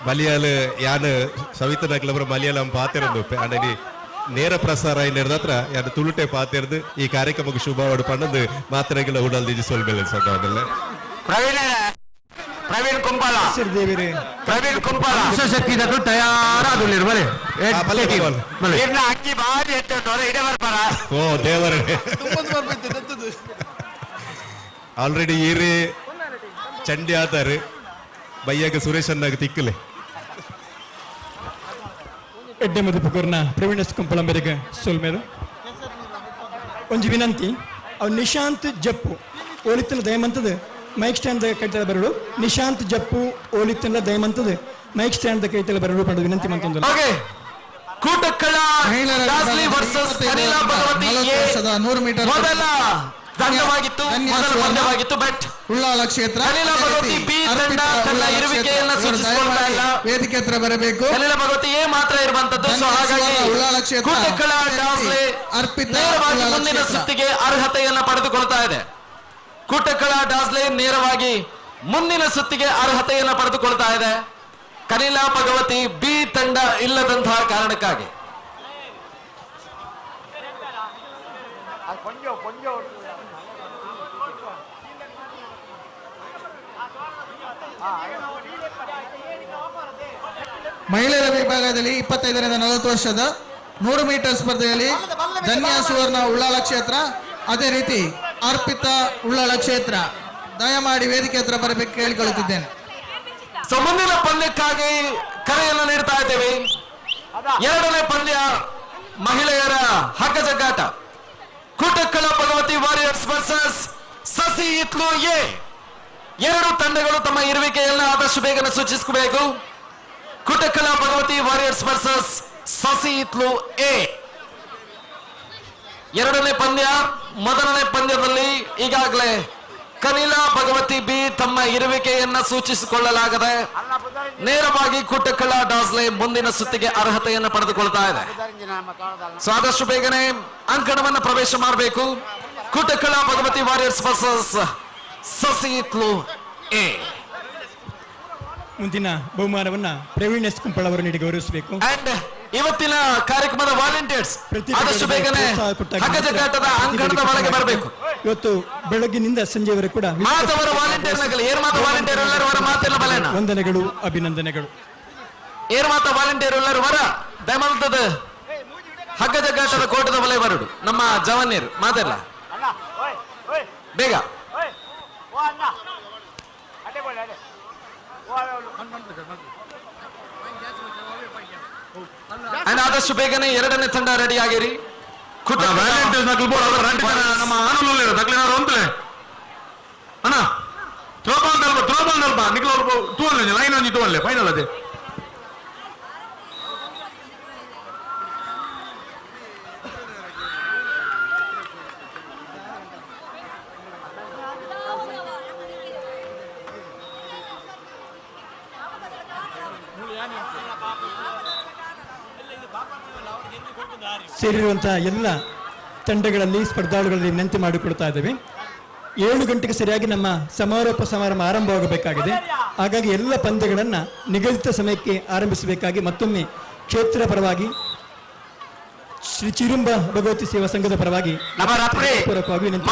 ಮಲಯಾಳ ಯಾನ್ ಸವಿತನಕ್ಲವರ ಮಲಯಾಳಂ ಪಾತಿರಂದು ಅಣ್ಣನಿ ನೇರ ಪ್ರಸಾರ ಹತ್ರ ಯಾರು ತುಳುಟೆ ಪಾತಿರ್ದು ಈ ಕಾರ್ಯಕ್ರಮಕ್ಕೆ ಶುಭವಾಡು ಪಣ್ಣದು ಮಾತರೆಗಳ ಉಡಲ್ ದಿಜಿ ಸೊಲ್ಬೆಲ್ಲ ಸದವಲ್ಲ ಪ್ರವೀಣ್ ಕುಂಪಾಲ ಶಕ್ತಿ ತಯಾರಾಗಲಿರ್ಬರೆ ಅಕ್ಕಿ ಬಾರಿ ಎತ್ತೋರೆ ಇಡೇ ಬರ್ಪಾರ ಓ ದೇವರೇ ಆಲ್ರೆಡಿ ಈರಿ ಚಂಡಿ ಆತಾರೆ ಬಯ್ಯಾಗ ಸುರೇಶ್ ಅನ್ನಾಗ ತಿಕ್ಕಲೆ ಎಡ್ಡೆ ಮದುಪುಕರ್ನ ಪ್ರವೀಣ್ ಎಸ್ ಕುಂಪಳಂಬೆರಿಗೆ ಸೋಲ್ಮೇರು ಒಂಜಿ ವಿನಂತಿ ಅವು ನಿಶಾಂತ್ ಜಪ್ಪು ಓಲಿತ್ತನ ದಯಮಂತದ ಮೈಕ್ ಸ್ಟ್ಯಾಂಡ್ ಕೈತಲ ಬರಲು ನಿಶಾಂತ್ ಜಪ್ಪು ಓಲಿತ್ತನ ದಯಮಂತದ ಮೈಕ್ ಸ್ಟ್ಯಾಂಡ್ ಕೈತಲ ಬರಲು ಪಡೆದು ವಿನಂತಿ ಮಂತಂದು ಕೂಟಕ್ಕಳ ವರ್ಸಸ್ ಕನಿಲ ಭಗವತಿ 100 ಮೀಟರ್ ಮೊದಲ ತಂಡವಾಗಿತ್ತು ಮೊದಲ ಪಂದ್ಯವಾಗಿತ್ತು ಬಟ್ ಉಳ್ಳಾಲ ಕ್ಷೇತ್ರ ಕನಿಲ ಭಗವತಿ ಬಿ ತಂಡ ತನ್ನ ಇರುವಿಕೆಯನ್ನು ಸೂಚಿಸಿಕೊಳ್ತಾ ಇಲ್ಲ ವೇದಿಕೆ ಹತ್ರ ಬರಬೇಕು ಕನಿಲ ಭಗವತಿ ಎ ಮಾತ್ರ ಇರುವಂತದ್ದು ಸೊ ಹಾಗಾಗಿ ಉಳ್ಳಾಲ ಕ್ಷೇತ್ರ ಕೂಟಕ್ಕಳ ಡಾಸ್ಲೆ ನೇರವಾಗಿ ಮುಂದಿನ ಸುತ್ತಿಗೆ ಅರ್ಹತೆಯನ್ನು ಪಡೆದುಕೊಳ್ತಾ ಇದೆ ಕೂಟಕ್ಕಳ ಡಾಸ್ಲೆ ನೇರವಾಗಿ ಮುಂದಿನ ಸುತ್ತಿಗೆ ಅರ್ಹತೆಯನ್ನು ಪಡೆದುಕೊಳ್ತಾ ಇದೆ ಕನಿಲ ಭಗವತಿ ಬಿ ತಂಡ ಇಲ್ಲದಂತಹ ಕಾರಣಕ್ಕಾಗಿ ಮಹಿಳೆಯರ ವಿಭಾಗದಲ್ಲಿ 25ರಿಂದ 40 ವರ್ಷದ 100 ಮೀಟರ್ ಸ್ಪರ್ಧೆಯಲ್ಲಿ ಧನ್ಯ ಸುವರ್ಣ ಉಳ್ಳಾಲ ಕ್ಷೇತ್ರ, ಅದೇ ರೀತಿ ಅರ್ಪಿತಾ ಉಳ್ಳಾಲ ಕ್ಷೇತ್ರ ದಯಮಾಡಿ ವೇದಿಕೆ ಹತ್ರ ಬರಬೇಕು ಕೇಳಿಕೊಳ್ಳುತ್ತಿದ್ದೇನೆ. ಮುಂದಿನ ಪಂದ್ಯಕ್ಕಾಗಿ ಕರೆಯನ್ನು ನೀಡ್ತಾ ಇದ್ದೇವೆ. ಎರಡನೇ ಪಂದ್ಯ ಮಹಿಳೆಯರ ಹಗ್ಗ ಜಗ್ಗಾಟ, ಕೂಟಕ್ಕಳ ಭಗವತಿ ವಾರಿಯರ್ಸ್ ವರ್ಸಸ್ ಸಸಿ ಇತ್ಲು ಎ. ಎರಡು ತಂಡಗಳು ತಮ್ಮ ಇರುವಿಕೆಯನ್ನು ಆದಷ್ಟು ಬೇಗನೆ ಸೂಚಿಸಬೇಕು. ಕೂಟಕ್ಕಳ ಭಗವತಿ ವಾರಿಯರ್ಸ್ ವರ್ಸಸ್ ಸಸಿ ಇತ್ಲು ಎ. ಎರಡನೇ ಪಂದ್ಯ. ಮೊದಲನೇ ಪಂದ್ಯದಲ್ಲಿ ಈಗಾಗಲೇ ಕನಿಲ ಭಗವತಿ ಬಿ ತಮ್ಮ ಇರುವಿಕೆಯನ್ನ ಸೂಚಿಸಿಕೊಳ್ಳಲಾಗದೆ ನೇರವಾಗಿ ಕೂಟಕ್ಕಳ ಡಾಸ್ಲೆ ಮುಂದಿನ ಸುತ್ತಿಗೆ ಅರ್ಹತೆಯನ್ನು ಪಡೆದುಕೊಳ್ತಾ ಇದೆ. ಸೊ ಆದಷ್ಟು ಬೇಗನೆ ಅಂಕಣವನ್ನು ಪ್ರವೇಶ ಮಾಡಬೇಕು. ಕೂಟಕ್ಕಳ ಭಗವತಿ ವಾರಿಯರ್ಸ್ ವರ್ಸಸ್ ಸಸಿ ಇತ್ಲು ಎ. ಮುಂದಿನ ಬಹುಮಾನವನ್ನ ಪ್ರವೀಣ್ ಎಸ್ ಕುಂಪಳ ಅವರು ನೀಡಿ ಗೌರವಿಸಬೇಕು. ಅಂಡ್ ಇವತ್ತಿನ ಕಾರ್ಯಕ್ರಮದ ವಾಲಂಟಿಯರ್ಸ್ ಆದಷ್ಟು ಬೇಗನೆ ಹಗ್ಗ ಜಗ್ಗಾಟದ ಅಂಕಣದ ಒಳಗೆ ಬರಬೇಕು. ಇವತ್ತು ಬೆಳಗ್ಗಿನಿಂದ ಸಂಜೆವರೆಗೂ ಕೂಡ ಮಾತವರ ವಾಲಂಟಿಯರ್ ನಗಲಿ ಏರ್ ಮಾತ ವಾಲಂಟಿಯರ್ ಎಲ್ಲರೂ ವರ ಮಾತೆಲ್ಲ ಬಲೇನ ವಂದನೆಗಳು, ಅಭಿನಂದನೆಗಳು. ಏರ್ ಮಾತ ವಾಲಂಟಿಯರ್ ಎಲ್ಲರೂ ವರ ದಯಮಾಡ್ತದ ಹಗ್ಗ ಜಗ್ಗಾಟದ ಕೋಟದ ವಲಯ ಬರಡು ನಮ್ಮ ಜವಾನ್ಯರು ಮಾತೆಲ್ಲ ಬೇಗ. ಅಂಡ್ ಆದಷ್ಟು ಬೇಗನೆ ಎರಡನೇ ತಂಡ ರೆಡಿ ಆಗಿರಿ. ನಮ್ಮ ಆನಂದ ತಕ್ಲಿನಾರು ಅಂತಲೇ ಅಣ್ಣ ಥ್ರೋಬಾಲ್ ನಲ್ಪ ನಿಕ್ಲ ತೂವಲ್ಲೆ ಲೈನ್ ಒಂಜಿ ತೂವಲ್ಲೆ ಫೈನಲ್ ಅದೇ ಸೇರಿರುವಂತಹ ಎಲ್ಲ ತಂಡಗಳಲ್ಲಿ ಸ್ಪರ್ಧಾಳುಗಳಲ್ಲಿ ವಿನಂತಿ ಮಾಡಿಕೊಳ್ತಾ ಇದ್ದೇವೆ. 7 ಗಂಟೆಗೆ ಸರಿಯಾಗಿ ನಮ್ಮ ಸಮಾರೋಪ ಸಮಾರಂಭ ಆರಂಭವಾಗಬೇಕಾಗಿದೆ. ಹಾಗಾಗಿ ಎಲ್ಲ ಪಂದ್ಯಗಳನ್ನು ನಿಗದಿತ ಸಮಯಕ್ಕೆ ಆರಂಭಿಸಬೇಕಾಗಿ ಮತ್ತೊಮ್ಮೆ ಕ್ಷೇತ್ರ ಪರವಾಗಿ ಶ್ರೀ ಚಿರುಂಬ ಭಗವತಿ ಸೇವಾ ಸಂಘದ ಪರವಾಗಿ ಪೂರ್ವಕವಾಗಿ ವಿನಂತಿ.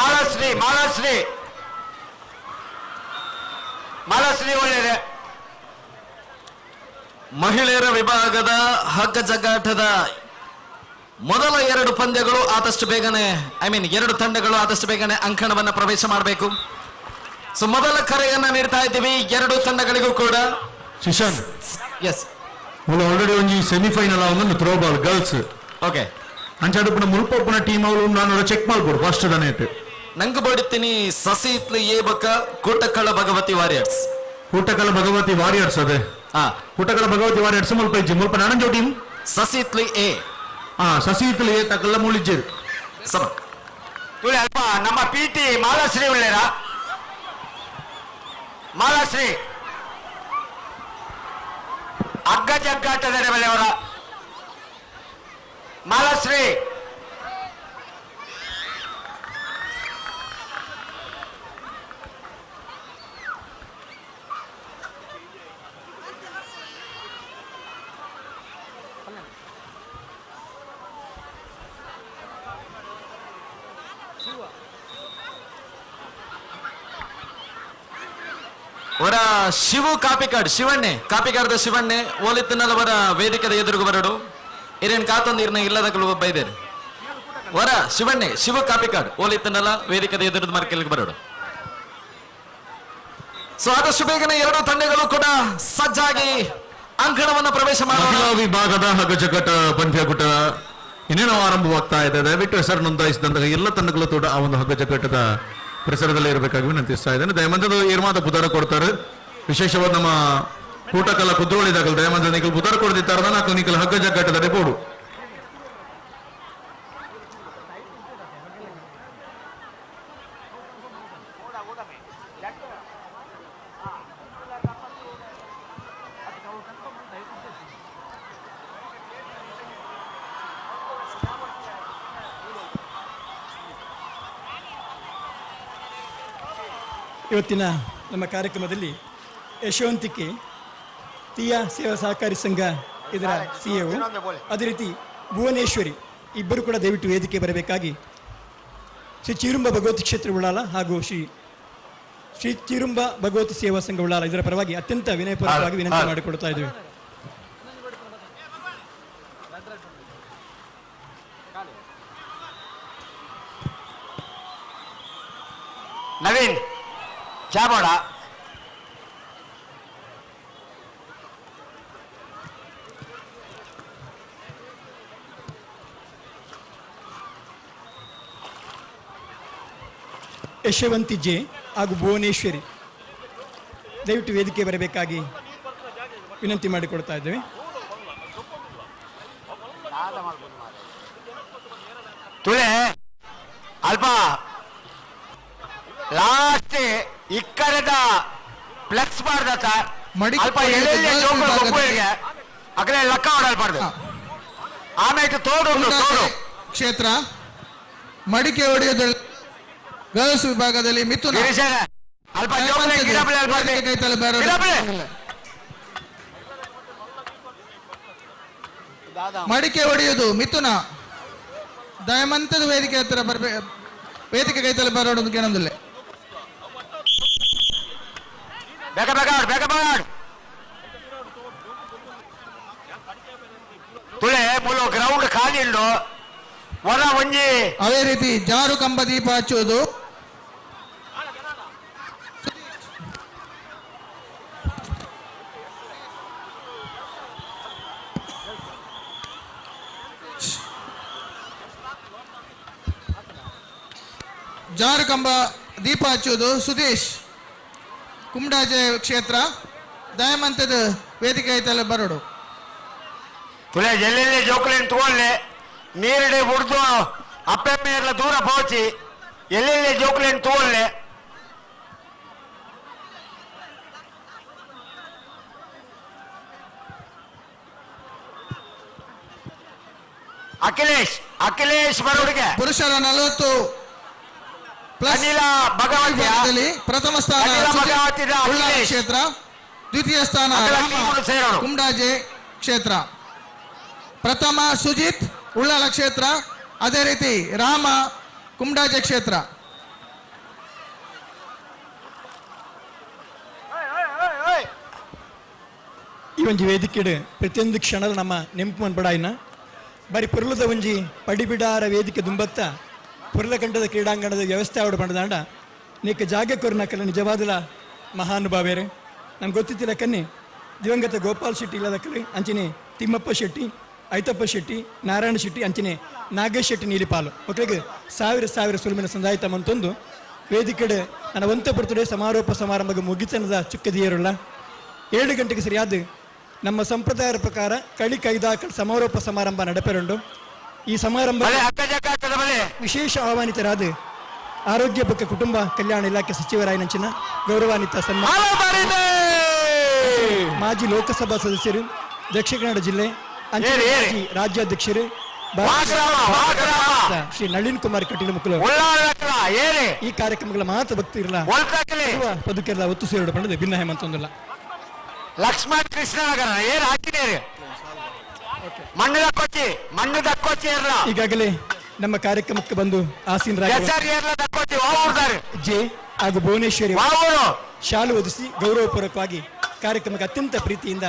ಮಹಿಳೆಯರ ವಿಭಾಗದ ಹಗ್ಗ ಜಗ್ಗಾಟದ ಮೊದಲ 2 ಪಂದ್ಯಗಳು ಆದಷ್ಟು ಬೇಗನೆ ಎರಡು ತಂಡಗಳು ಆದಷ್ಟು ಬೇಗನೆ ಅಂಕಣವನ್ನು ಪ್ರವೇಶ ಮಾಡಬೇಕು. ಸೊ ಮೊದಲ ಕರೆಯನ್ನ ನೀಡ್ತಾ ಇದ್ದೀವಿ 2 ತಂಡಗಳಿಗೂ ಕೂಡ. ಶಿಶಾನ್ ಎಸ್ ಆಲ್ರೆಡಿ ಒಂಜಿ ಸೆಮಿಫೈನಲ್ ಆವೊಂದು ಥ್ರೋ ಬಾಲ್ ಗರ್ಲ್ಸ್ ಓಕೆ ಅಂಚಾಡುಪುನ ಮುಲ್ಪೊಪ್ಪುನ ಟೀಮ್ ಅವಳು ನಾನು ಚೆಕ್ ಮಾಡ್ಬೋದು ಫಸ್ಟ್ ದನೇಟ್ ನಂಗೆ ಬಡಿತೀನಿ ಸಸಿ ಇತ್ಲು ಏ ಬಕ್ಕ ಕೂಟಕ್ಕಳ ಭಗವತಿ ವಾರಿಯರ್ಸ್ ಕೂಟಕಲ ಭಗವತಿ ವಾರಿಯರ್ಸ್ ಅದೇ ಕೂಟಕಲ ಭಗವತಿ ವಾರಿಯರ್ಸ್ ಮುಲ್ಪ ಇಜ್ಜಿ ಮುಲ್ಪ ನಾನಂಜೋ ಟೀಮ್ ಸಸಿ ಇತ್ಲು ಎ ಸಸಿ ಇತ್ಲು ಎ ತಕಲ್ಲ ಮುಳಿಜ್ಜೇರು ಸಮ ತುಳಿ ಅಲ್ಪ ನಮ್ಮ PT ಮಾಲಾಶ್ರೀ ಉಳ್ಳೇರ ಮಾಲಾಶ್ರೀ ಅಗ್ಗ ಜಗ್ಗಾಟದ ಬೆಲೆಯವರ ಮಾಲಾಶ್ರೀ ಅವರ ಶಿವು ಕಾಪಿಕಾಡ್ ಶಿವಣ್ಣೆ ಕಾಪಿಕಾಡದ ಶಿವಣ್ಣೆ ಓಲಿತ್ತನಲ್ಲವರ ವೇದಿಕೆದ ಎದುರುಗು ಬರಡು ಇರೇನ್ ಕಾತೊಂದು ಇರ್ನ ಇಲ್ಲದಕ್ಕಲು ಒಬ್ಬ ಇದ್ದೇನೆ ವರ ಶಿವಣ್ಣೆ ಶಿವು ಕಾಪಿಕಾಡ್ ಓಲಿತ್ತನಲ್ಲ ವೇದಿಕೆದ ಎದುರದ ಮರಕೆಲ್ಲಿಗೆ ಬರಡು ಸೊ ಆದಷ್ಟು ಬೇಗನೆ ಎರಡು ತಂಡಗಳು ಕೂಡ ಸಜ್ಜಾಗಿ ಅಂಕಣವನ್ನು ಪ್ರವೇಶ ಮಹಿಳಾ ಮಾಡುವ ವಿಭಾಗದ ಹಗ್ಗಜಗ್ಗಾಟ ಪಂದ್ಯಾಕೂಟ ಇನ್ನೇನೋ ಆರಂಭವಾಗ್ತಾ ಇದೆ ದಯವಿಟ್ಟು ಹೆಸರು ನೋಂದಾಯಿಸಿದಂತಹ ಎಲ್ಲ ತಂಡಗಳು ಕೂಡ ಆ ಒಂದು ಹಗ್ಗಜಗ್ಗಾಟದ ಪರಿಸರದಲ್ಲಿ ಇರಬೇಕಾಗಿ ವಿನಂತಿಸ್ತಾ ಇದ್ದೇನೆ ದಯಮಂತದ್ದು ಏರ್ಮಾದ ಪುದಾರ ಕೊಡ್ತಾರೆ ವಿಶೇಷವಾದ ನಮ್ಮ ಕೂಟಕಲ ಕುದ್ರೋಳಿದಾಗಲು ದಯಮಂತ ನಿಖಲ್ ಪುದಾರ ಕೊಡ್ದಿತ್ತಾರ ನಾಲ್ಕು ನಿಖಲ್ ಹಗ್ಗ ಜಗ್ಗಾಟದ ಡೆಪೋಡು ಇವತ್ತಿನ ನಮ್ಮ ಕಾರ್ಯಕ್ರಮದಲ್ಲಿ ಯಶವಂತಿಕೆ ತೀಯಾ ಸೇವಾ ಸಹಕಾರಿ ಸಂಘ ಇದರ CEO ಅದೇ ರೀತಿ ಭುವನೇಶ್ವರಿ ಇಬ್ಬರು ಕೂಡ ದಯವಿಟ್ಟು ವೇದಿಕೆ ಬರಬೇಕಾಗಿ ಶ್ರೀ ಚಿರುಂಬ ಭಗವತಿ ಕ್ಷೇತ್ರ ಉಳ್ಳಾಲ ಹಾಗೂ ಶ್ರೀ ಚಿರುಂಬ ಭಗವತಿ ಸೇವಾ ಸಂಘ ಉಳ್ಳಾಲ ಇದರ ಪರವಾಗಿ ಅತ್ಯಂತ ವಿನಯಪೂರ್ವಕವಾಗಿ ವಿನಂತಿ ಮಾಡಿಕೊಡ್ತಾ ಇದ್ದೇವೆ. ನವೀನ್ ಚಾಬೋಡ ಯಶವಂತಿ ಜೆ ಹಾಗೂ ಭುವನೇಶ್ವರಿ ದಯವಿಟ್ಟು ವೇದಿಕೆ ಬರಬೇಕಾಗಿ ವಿನಂತಿ ಮಾಡಿಕೊಡ್ತಾ ಇದ್ದೇವೆ. ತುಳೆ ಅಲ್ಪ ಲಾಸ್ಟ್ ಇಕ್ಕರದ ಫ್ಲೆಕ್ಸ್ ಮಾಡ್ದತ್ತ ಅಲ್ಪ ಎಲ್ಲೆಲ್ಲಿ ಜೋಕುಲು ಒಬ್ಬರಿಗೆ ಅಕಡೆ ಲೆಕ್ಕ ಹೊಡಲ್ಬಾರ್ದು ಆಮೇಲೆ ತೋಡು ಕ್ಷೇತ್ರ ಮಡಿಕೆ ಹೊಡೆಯೋದು ಗರ್ಲ್ಸ್ ವಿಭಾಗದಲ್ಲಿ ಮಿಥುನ ಅಲ್ಪ ಮಡಿಕೆ ಹೊಡೆಯುವುದು ಮಿಥುನ ದಯಮಂತದ ವೇದಿಕೆ ಹತ್ತಿರ ಬರಬೇಕು ವೇದಿಕೆ ಕೈತಲ್ಲಿ ಬರೋದು ಕೇಳೋದಿಲ್ಲ ತುಳೆ ಮುಲು ಗ್ರೌಂಡ್ ಖಾಲಿ ಉಂಡು ಹೊರ ಒಂಜಿ ಅದೇ ರೀತಿ ಜಾರು ಕಂಬ ದೀಪ ಹಚ್ಚುವುದು ಜಾರು ಕಂಬ ದೀಪ ಹಚ್ಚುವುದು ಸುದೇಶ್ ಕುಮಡಾಜೆ ಕ್ಷೇತ್ರ ದಯಮಂತದ ವೇದಿಕೆ ಐತಲ್ಲ ಬರೋಡು ತುಳೆ ಎಲ್ಲೆಲ್ಲಿ ಜೋಕುಲೇನು ತಗೊಳ್ಳೆ ನೀರಡೆ ಹುಡ್ದು ಅಪ್ಪೆಮ್ಮೆ ಎಲ್ಲ ದೂರ ಪೋಚಿ ಎಲ್ಲೆಲ್ಲಿ ಜೋಕುಲೇನು ತಗೊಳ್ಳೆ ಅಖಿಲೇಶ್ ಬರೋಡಿಗೆ ಪುರುಷರ 40 ಅನಿಲ ಭಗವತಿ ಪ್ರಥಮ ಸ್ಥಾನ ಕ್ಷೇತ್ರ ದ್ವಿತೀಯ ಸ್ಥಾನ ಕುಮಡಾಜೆ ಕ್ಷೇತ್ರ ಪ್ರಥಮ ಸುಜಿತ್ ಉಳ್ಳಾಲ ಕ್ಷೇತ್ರ ಅದೇ ರೀತಿ ರಾಮ ಕುಮಡಾಜೆ ಕ್ಷೇತ್ರ ಈ ಒಂಜಿ ವೇದಿಕೆಡ್ ಪ್ರತಿಯೊಂದು ಕ್ಷಣ ನಮ್ಮ ನೆಂಪು ಮನ್ಪಡಾಯಿನ ಬಾರಿ ಪೊರ್ಲದ ಒಂಜಿ ಪಡಿಬಿಡಾರ ವೇದಿಕೆ ದುಂಬತ್ತ ಪೊರ್ಲಕಂಠದ ಕ್ರೀಡಾಂಗಣದ ವ್ಯವಸ್ಥೆ ಆವಡು ಪಂಡದಾಂಡ ನೀಕ ಜಾಗ ಕೊರ್ನಕಲ್ಲ ನಿಜವಾದಲ ಮಹಾನುಭಾವೇರೆ ನಮ್ಗೆ ಗೊತ್ತಿತ್ತಿಲ್ಲ ಕನ್ನಿ ದಿವಂಗತ ಗೋಪಾಲ್ ಶೆಟ್ಟಿ ಇಲ್ಲದಕ್ಕಲೆ ಅಂಚನೆ ತಿಮ್ಮಪ್ಪ ಶೆಟ್ಟಿ, ಐತಪ್ಪ ಶೆಟ್ಟಿ, ನಾರಾಯಣ ಶೆಟ್ಟಿ ಅಂಚನೆ ನಾಗೇಶ್ ಶೆಟ್ಟಿ ನೀಲಿಪಾಲು ಮಕ್ಕಳಿಗೆ ಸಾವಿರ ಸುಲುಮಿನ ಸಂದಾಯಿತ ಮಂತೊಂದು ವೇದಿಕೆಡೆ ನನ್ನ ಒಂತ ಬರ್ತಡೆ ಸಮಾರೋಪ ಸಮಾರಂಭ ಮುಗಿತನದ ಚುಕ್ಕದಿಯರುಳ್ಳ 7 ಗಂಟೆಗೆ ಸರಿಯಾದ ನಮ್ಮ ಸಂಪ್ರದಾಯದ ಪ್ರಕಾರ ಕಳಿ ಕೈದಾಕ ಸಮಾರೋಪ ಸಮಾರಂಭ ನಡೆಪೆರುಂಡು. ಈ ಸಮಾರಂಭ ವಿಶೇಷ ಆಹ್ವಾನಿತರಾದ ಆರೋಗ್ಯ ಬಗ್ಗೆ ಕುಟುಂಬ ಕಲ್ಯಾಣ ಇಲಾಖೆ ಸಚಿವರಾಯ ನಂಚಿನ ಗೌರವಾನ್ವಿತ ಸನ್ಮಾನ ಮಾಜಿ ಲೋಕಸಭಾ ಸದಸ್ಯರು, ದಕ್ಷಿಣ ಕನ್ನಡ ಜಿಲ್ಲೆ ಮಾಜಿ ರಾಜ್ಯಾಧ್ಯಕ್ಷರು ಶ್ರೀ ನಳಿನ್ ಕುಮಾರ್ ಕಟೀಲ್ ಮುಕ್ಕಲು ಈ ಕಾರ್ಯಕ್ರಮಗಳ ಮಾತ್ರ ಭಕ್ತಿ ಇರಲ್ಲ ಬದುಕಿರಲ್ಲ ಒತ್ತು ಸೇರಿಡ ಪಂಡದ ಭಿನ್ನ ಹೇಮಂತೊಂದಿಲ್ಲ. ಲಕ್ಷ್ಮಣ ಕೃಷ್ಣನಗರ ಏನ್ ಹಾಕಿನೇರಿ ಮಣ್ಣು ದಕ್ಕೋಚಿ ಇರಲ್ಲ. ಈಗಾಗಲೇ ನಮ್ಮ ಕಾರ್ಯಕ್ರಮಕ್ಕೆ ಬಂದು ಜೆ ಹಾಗೂ ಭುವನೇಶ್ವರಿ ಶಾಲು ಒದಿಸಿ ಗೌರವಪೂರ್ವಕವಾಗಿ ಕಾರ್ಯಕ್ರಮಕ್ಕೆ ಅತ್ಯಂತ ಪ್ರೀತಿಯಿಂದ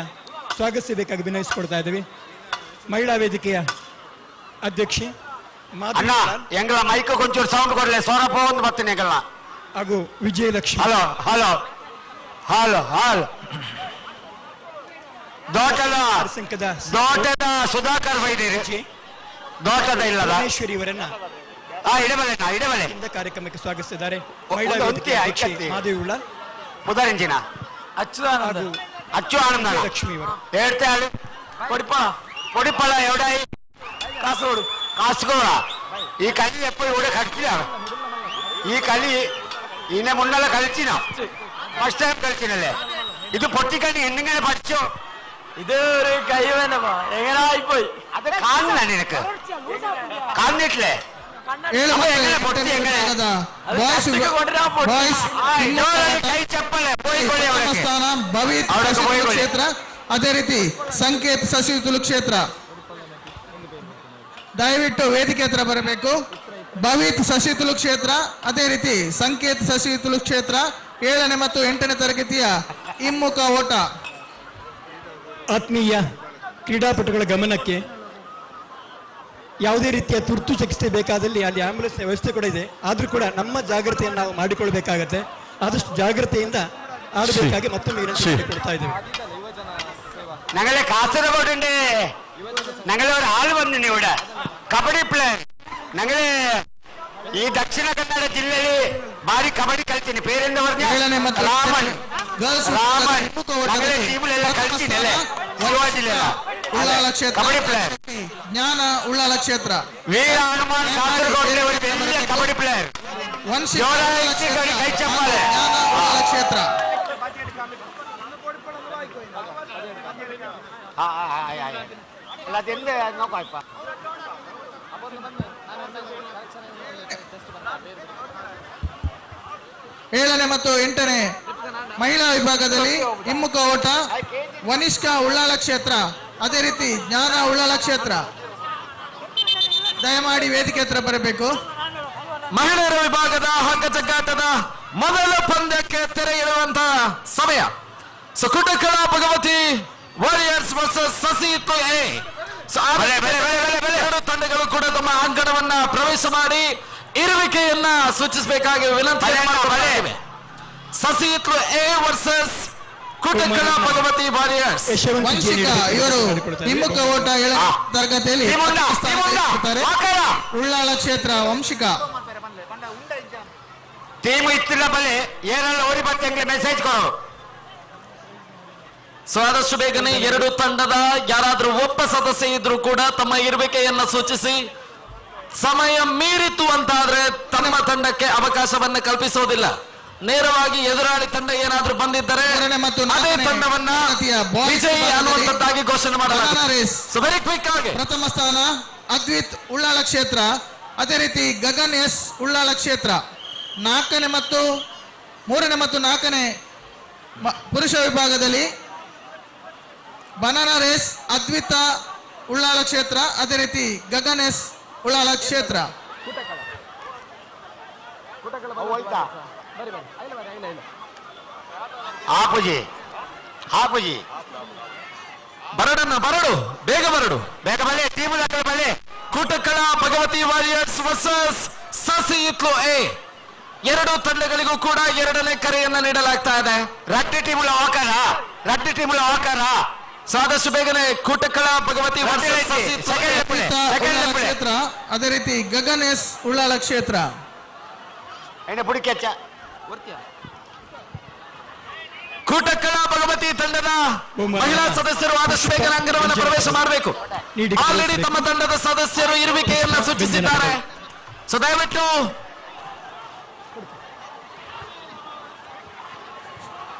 ಸ್ವಾಗತಿಸಬೇಕಾಗಿ ವಿನಯಿಸಿಕೊಡ್ತಾ ಇದ್ದೇವೆ. ಮಹಿಳಾ ವೇದಿಕೆಯ ಅಧ್ಯಕ್ಷೆ ಎಂಗಳ ಮೈಕ್ ಕೊಂಚೂರು ಸೌಂಡ್ ಕೊಡ್ಲೆ ಸೋರಪ್ಪ ಒಂದು ಬರ್ತೀನಿ ಎಂಗಲ್ಲ ಹಾಗೂ Vijayalakshmi. Hello hello hello hello ದೋಟದ ಸುಧಾಕರ್ ವೈದ್ಯರು ದೋಟದ ಇಲ್ಲದ ಇವರನ್ನ ಇಡಬಲೆ ಕಾರ್ಯಕ್ರಮಕ್ಕೆ ಸ್ವಾಗತಿಸಿದ್ದಾರೆ. ಮಹಿಳಾ ವೇದಿಕೆ ಅಧ್ಯಕ್ಷೆ ಮಾಧವಿ ಉಳ್ಳ, ಪುದರಂಜಿನ ಅಚ್ಚು ಆನಂದ ಲಕ್ಷ್ಮಿ ಇವರು ಹೇಳ್ತೆ പൊടിപ്പള എവിടെ കാസർഗോഡ് കാസർഗോഡാ ഈ കളി എപ്പോ ഇവിടെ കളിച്ചിലാണ് ഈ കളി ഇതിനെ മുന്നല്ല കളിച്ചിനോ ഫസ്റ്റ് ടൈം കളിച്ചിനല്ലേ ഇത് പൊട്ടിക്കളി എന്നിങ്ങനെ പഠിച്ചോ ഇത് ഒരു കൈവനമാ എങ്ങനെ ആയിപ്പോയി അത് കാണുന്ന നിനക്ക് കാണുന്നിട്ടില്ലേ ಕ್ಷೇತ್ರ ಅದೇ ರೀತಿ ಸಂಕೇತ್ ಸಸಿತುಲು ಕ್ಷೇತ್ರ ದಯವಿಟ್ಟು ವೇದಿಕೆ ಹತ್ರ ಬರಬೇಕು. ಭವಿತ್ ಸಸಿತುಲು ಕ್ಷೇತ್ರ ಅದೇ ರೀತಿ ಸಂಕೇತ್ ಸಸಿತುಲು ಕ್ಷೇತ್ರ 7ನೇ ಮತ್ತು 8ನೇ ತರಗತಿಯ ಹಿಮ್ಮುಖ ಓಟ. ಆತ್ಮೀಯ ಕ್ರೀಡಾಪಟುಗಳ ಗಮನಕ್ಕೆ, ಯಾವುದೇ ರೀತಿಯ ತುರ್ತು ಚಿಕಿತ್ಸೆ ಬೇಕಾದಲ್ಲಿ ಅಲ್ಲಿ ಆಂಬ್ಯುಲೆನ್ಸ್ ವ್ಯವಸ್ಥೆ ಕೂಡ ಇದೆ. ಆದ್ರೂ ಕೂಡ ನಮ್ಮ ಜಾಗ್ರತೆಯನ್ನು ನಾವು ಮಾಡಿಕೊಳ್ಬೇಕಾಗತ್ತೆ. ಆದಷ್ಟು ಜಾಗ್ರತೆಯಿಂದ ಆಡಬೇಕಾಗಿ ಮತ್ತೊಮ್ಮೆ ಕೊಡ್ತಾ ಇದ್ದೇವೆ. ഞങ്ങളെ കാസർഗോഡിന്റെ ഞങ്ങളെ ഒരാൾ വന്നിന് ഇവിടെ കബഡി പ്ലെയർ. ഞങ്ങള് ഈ ദക്ഷിണ കന്നഡ ജില്ലയില് ഭാരി കബഡി കളിച്ചിന്. പേരെന്താ പറഞ്ഞ രാമൻ. ഞങ്ങളെ ടീമിലെല്ലാം കളിച്ചിനല്ലേ കബഡി പ്ലെയർ. ಜ್ಞಾನ ಉಳ್ಳಾಲ ಕ್ಷೇತ್ರ വീര ഹനുമാൻ കാസർഗോഡിലെ ഒരു വലിയ കബഡി പ്ലെയർ. കഴിച്ചപ്പാല് ಜ್ಞಾನ ಉಳ್ಳಾಲ ಕ್ಷೇತ್ರ. ಅದೆಂದ ನೋಕಪ್ಪ 7ನೇ ಮತ್ತು 8ನೇ ಮಹಿಳಾ ವಿಭಾಗದಲ್ಲಿ ಹಿಮ್ಮುಖ ಓಟ ವನಿಷ್ಕಾ ಉಳ್ಳಾಲ ಕ್ಷೇತ್ರ ಅದೇ ರೀತಿ ಜ್ಞಾನ ಉಳ್ಳಾಲ ಕ್ಷೇತ್ರ. ದಯಮಾಡಿ ವೇದಿಕೆ ಹತ್ರ ಬರಬೇಕು. ಮಹಿಳೆಯರ ವಿಭಾಗದ ಹಗ್ಗಜಗ್ಗಾಟದ ಮೊದಲ ಪಂದ್ಯಕ್ಕೆ ತೆರೆ ಇರುವಂತಹ ಸಮಯ. ಸುಕುಟಕಳ ಭಗವತಿ ವಾರಿಯರ್ಸ್ ವರ್ಸಸ್ ಸಸಿತು ಎ. ಎರಡು ತಂಡಗಳು ಕೂಡ ತಮ್ಮ ಅಂಕಣವನ್ನ ಪ್ರವೇಶ ಮಾಡಿ ಇರುವಿಕೆಯನ್ನ ಸೂಚಿಸಬೇಕಾಗಿ ವಿನಂತಿ ಮಾಡಿದ್ದೇವೆ. ಸಸಿತು ಎ ವರ್ಸಸ್ ಕುಟಕಳ ಭಗವತಿ ವಾರಿಯರ್ಸ್. ವಂಶಿಕಾ ಇವರು ಹಿಮ್ಮುಖ ಓಟ 7ನೇ ತರಗತಿಯಲ್ಲಿ ಉಳ್ಳಾಲ ಕ್ಷೇತ್ರ ವಂಶಿಕಾ. ಟೀಮ್ ಇತ್ತಿಲ್ಲ ಬಲೆ ಏನೆಲ್ಲ ಓಡಿ ಬರ್ತಂಗೆ ಮೆಸೇಜ್ ಕೊಡು. ಸೊ ಆದಷ್ಟು ಬೇಗನೆ ಎರಡು ತಂಡದ ಯಾರಾದ್ರೂ ಒಬ್ಬ ಸದಸ್ಯ ಇದ್ರೂ ಕೂಡ ತಮ್ಮ ಇರುವಿಕೆಯನ್ನ ಸೂಚಿಸಿ, ಸಮಯ ಮೀರಿತು ಅಂತಾದ್ರೆ ತಮ್ಮ ತಂಡಕ್ಕೆ ಅವಕಾಶವನ್ನ ಕಲ್ಪಿಸೋದಿಲ್ಲ. ನೇರವಾಗಿ ಎದುರಾಳಿ ತಂಡ ಏನಾದ್ರೂ ಬಂದಿದ್ದರೆ ಅದೇ ತಂಡವನ್ನ ವಿಜಯಿ ಅನ್ನುವಂಥದ್ದಾಗಿ ಘೋಷಣೆ ಮಾಡಲಾಗಿದೆ. ಸೊ ವೆರಿ ಕ್ವಿಕ್ ಆಗಿ ಪ್ರಥಮ ಸ್ಥಾನ ಅದ್ವಿತ್ ಉಳ್ಳಾಲ ಕ್ಷೇತ್ರ, ಅದೇ ರೀತಿ ಗಗನ್ ಎಸ್ ಉಳ್ಳಾಲ ಕ್ಷೇತ್ರ. 4ನೇ ಮತ್ತು 3ನೇ ಮತ್ತು 4ನೇ ಪುರುಷ ವಿಭಾಗದಲ್ಲಿ ಬನಾನಾ ರೇಸ್ ಅದ್ವಿತ ಉಳ್ಳಾಲ ಕ್ಷೇತ್ರ, ಅದೇ ರೀತಿ ಗಗನ್ ಎಸ್ ಉಳ್ಳಾಲ ಕ್ಷೇತ್ರ. ಹಾಪುಜಿ ಬರಡನ್ನ ಬರಡು ಬೇಗ ಬರಡು ಬೇಗ ಬಲೆ ಟೀಮ್ ಬಲೆ. ಕುಟಕಳ ಭಗವತಿ ವಾರಿಯರ್ಸ್ ವರ್ಸಸ್ ಸಸಿ ಇತ್ಲು ಎ. ಎರಡು ತಂಡಗಳಿಗೂ ಕೂಡ 2ನೇ ಕರೆಯನ್ನ ನೀಡಲಾಗ್ತಾ ಇದೆ. ರಟ್ಟಿ ಟೀಮ್ ಹೋಗಲ್ಲ ರಡ್ಡು ಟೀಮ್ ಆಕಾರ ಸಾದಷ್ಟು ಬೇಗನೆ ಕೂಟಕ್ಕಳ ಭಗವತಿ ಕ್ಷೇತ್ರ, ಅದೇ ರೀತಿ ಗಗನ್ ಎಸ್ ಉಳ್ಳಾಳ ಕ್ಷೇತ್ರ. ಕೂಟಕ್ಕಳ ಭಗವತಿ ತಂಡದ ಮಹಿಳಾ ಸದಸ್ಯರು ಆದಷ್ಟು ಬೇಗನೆ ಅಂಗಣವನ್ನು ಪ್ರವೇಶ ಮಾಡಬೇಕು. ಆಲ್ರೆಡಿ ತಮ್ಮ ತಂಡದ ಸದಸ್ಯರು ಇರುವಿಕೆಯನ್ನು ಸೂಚಿಸಿದ್ದಾರೆ. ಸೊ ದಯವಿಟ್ಟು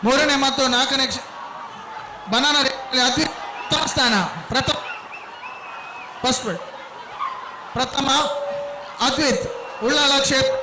ಮೂರನೇ ಮತ್ತು ನಾಲ್ಕನೇ ಬನಾನ ಅತ್ಯುತ್ತಮ ಸ್ಥಾನ. ಪ್ರಥಮ ಅದ್ವಿತ್ ಉಳ್ಳಾಳ ಕ್ಷೇತ್ರ.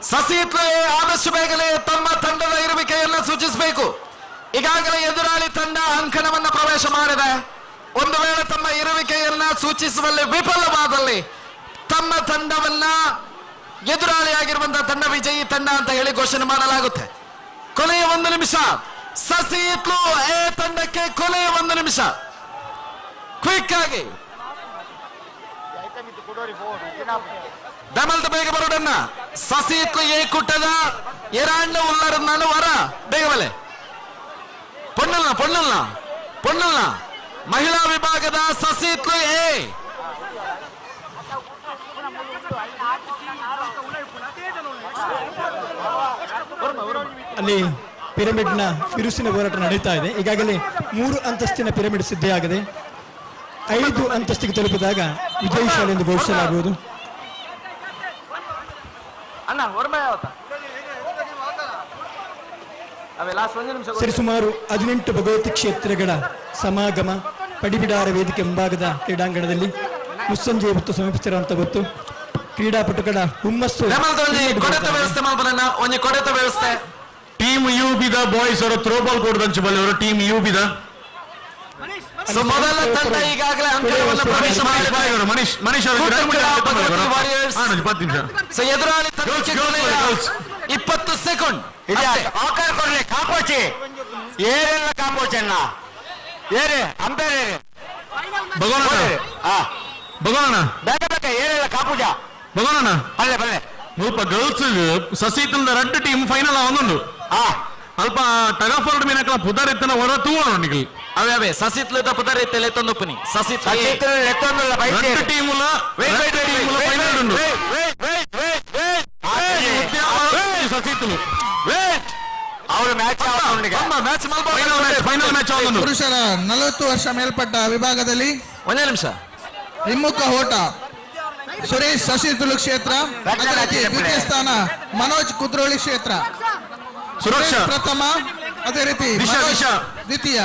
ಸಸೀತ್ಲೆ ಆದಷ್ಟು ಬೇಗನೆ ತಮ್ಮ ತಂಡದ ಇರುವಿಕೆಯನ್ನು ಸೂಚಿಸಬೇಕು. ಈಗಾಗಲೇ ಎದುರಾಳಿ ತಂಡ ಅಂಕಣವನ್ನು ಪ್ರವೇಶ ಮಾಡಿದೆ. ಒಂದು ವೇಳೆ ತಮ್ಮ ಇರುವಿಕೆಯನ್ನ ಸೂಚಿಸುವಲ್ಲಿ ವಿಫಲವಾದಲ್ಲಿ ತಮ್ಮ ತಂಡವನ್ನ ಎದುರಾಳಿಯಾಗಿರುವಂತಹ ತಂಡ ವಿಜಯಿ ತಂಡ ಅಂತ ಹೇಳಿ ಘೋಷಣೆ ಮಾಡಲಾಗುತ್ತೆ. ಕೊನೆಯ 1 ನಿಮಿಷ ಸಸೀತ್ಲು ಎ ತಂಡಕ್ಕೆ ಕೊನೆಯ 1 ನಿಮಿಷ. ಕ್ವಿಕ್ ಆಗಿ ದಮಲ್ದ ಬೇಗ ಬರೋಡನ್ನ ಸಸೀತ್ಲು ಎ ಕುಟ್ಟದ ಎರಾಂಡ ಉಳ್ಳಾರನ್ನ ವರ ಬೇಗ ಬಲೆ ಪೊನ್ನಲ್ನ ಮಹಿಳಾ ವಿಭಾಗದ ಸಸೀತ್ಲು ಎ. ಅಲ್ಲಿ ಪಿರಮಿಡ್ನ ಬಿರುಸಿನ ಹೋರಾಟ ನಡೀತಾ ಇದೆ. ಈಗಾಗಲೇ 3 ಅಂತಸ್ತಿನ ಪಿರಮಿಡ್ ಸಿದ್ಧಿಯಾಗಿದೆ. 5 ಅಂತಸ್ತಿಗೆ ತಲುಪಿದಾಗ ವಿಜಯಶಾಲಿ ಎಂದು ಘೋಷಿಸಲಾಗುವುದು. ಸರಿಸುಮಾರು 18 ಭಗವತಿ ಕ್ಷೇತ್ರಗಳ ಸಮಾಗಮ ಪಡಿಬಿಡಾರ ವೇದಿಕೆ ಮುಂಭಾಗದ ಕ್ರೀಡಾಂಗಣದಲ್ಲಿ ಮುಸ್ಸಂಜೆ ಹೊತ್ತು ಸಮೀಪಿಸಿರುವಂತಹ ಹೊತ್ತು ಕ್ರೀಡಾಪಟುಗಳ ಹುಮ್ಮಸ್ಸು. ಕೊಡೆತ ವ್ಯವಸ್ಥೆ ಟೀಮ್ ಯು ಬಿದ ಬಾಯ್ಸ್ ಅವರು ಥ್ರೋಬಾಲ್ ಕೊಡದಂಚು ಬಲ್ಲವರು ಟೀಮ್ ಯು ಬಿದ ಮೊದಲ ತಂಡ ಈಗಾಗಲೇ ಅಂಕಣವನ್ನು ಪ್ರವೇಶ ಮಾಡಿದೆ. ಎದುರಾಳಿ 20 ಸೆಕೆಂಡ್ ಆಕಾರ ಕೊಡ್ಲಿ ಕಾಂಪೋಚಿ ಏರೆಲ್ಲ ಕಾಂಪೋಚಣ್ಣ ಏರೆ ಅಂಪೇರ್ ಏರೆ ಭಗವಾನ ಬೇಕ ಏರೆಲ್ಲ ಕಾಪೂಜ ಭಗವಾನ ಬಲ್ಲೆ ಬಲ್ಲೆ ಮುಲ್ಪ ಗರ್ಲ್ಸ್ ಸಸೀತಲ್ದ 2 ಟೀಮ್ ಫೈನಲ್ ಆವೊಂದುಂಡು ಅಲ್ಪ ಟಗಫೋರ್ಡ್ ಮೀನಕಲ ಪುದರ್ ಎತ್ತನ ಹೊರ ತೂವೊಂಡು ಅವೇ ಸಸಿತ್ಲದ ಪುದರ್ ಎತ್ತಲೆ ತೊಂದುಪ್ಪನಿ ಸಸಿತ್ ಎತ್ತೊಂದುಲ್ಲ రెండు టీముల ఫైనల్ ఉండు ససీతులు ಅವರು ಮ್ಯಾಚ್ ಫೈನಲ್ ಮ್ಯಾಚ್ ಆಗುಂಡು. ಪುರುಷರ 40 ವರ್ಷ ಮೇಲ್ಪಟ್ಟ ವಿಭಾಗದಲ್ಲಿ 1 ನಿಮಿಷ ಹಿಮ್ಮುಖ ಓಟ ಸುರೇಶ್ ಸಸಿತುಲು ಕ್ಷೇತ್ರ, ಅದೇ ರೀತಿ ದ್ವಿತೀಯ ಸ್ಥಾನ ಮನೋಜ್ ಕುದ್ರೋಳಿ ಕ್ಷೇತ್ರ. ಸುರಕ್ಷಾ ಪ್ರಥಮ, ಅದೇ ರೀತಿ ದ್ವಿತೀಯ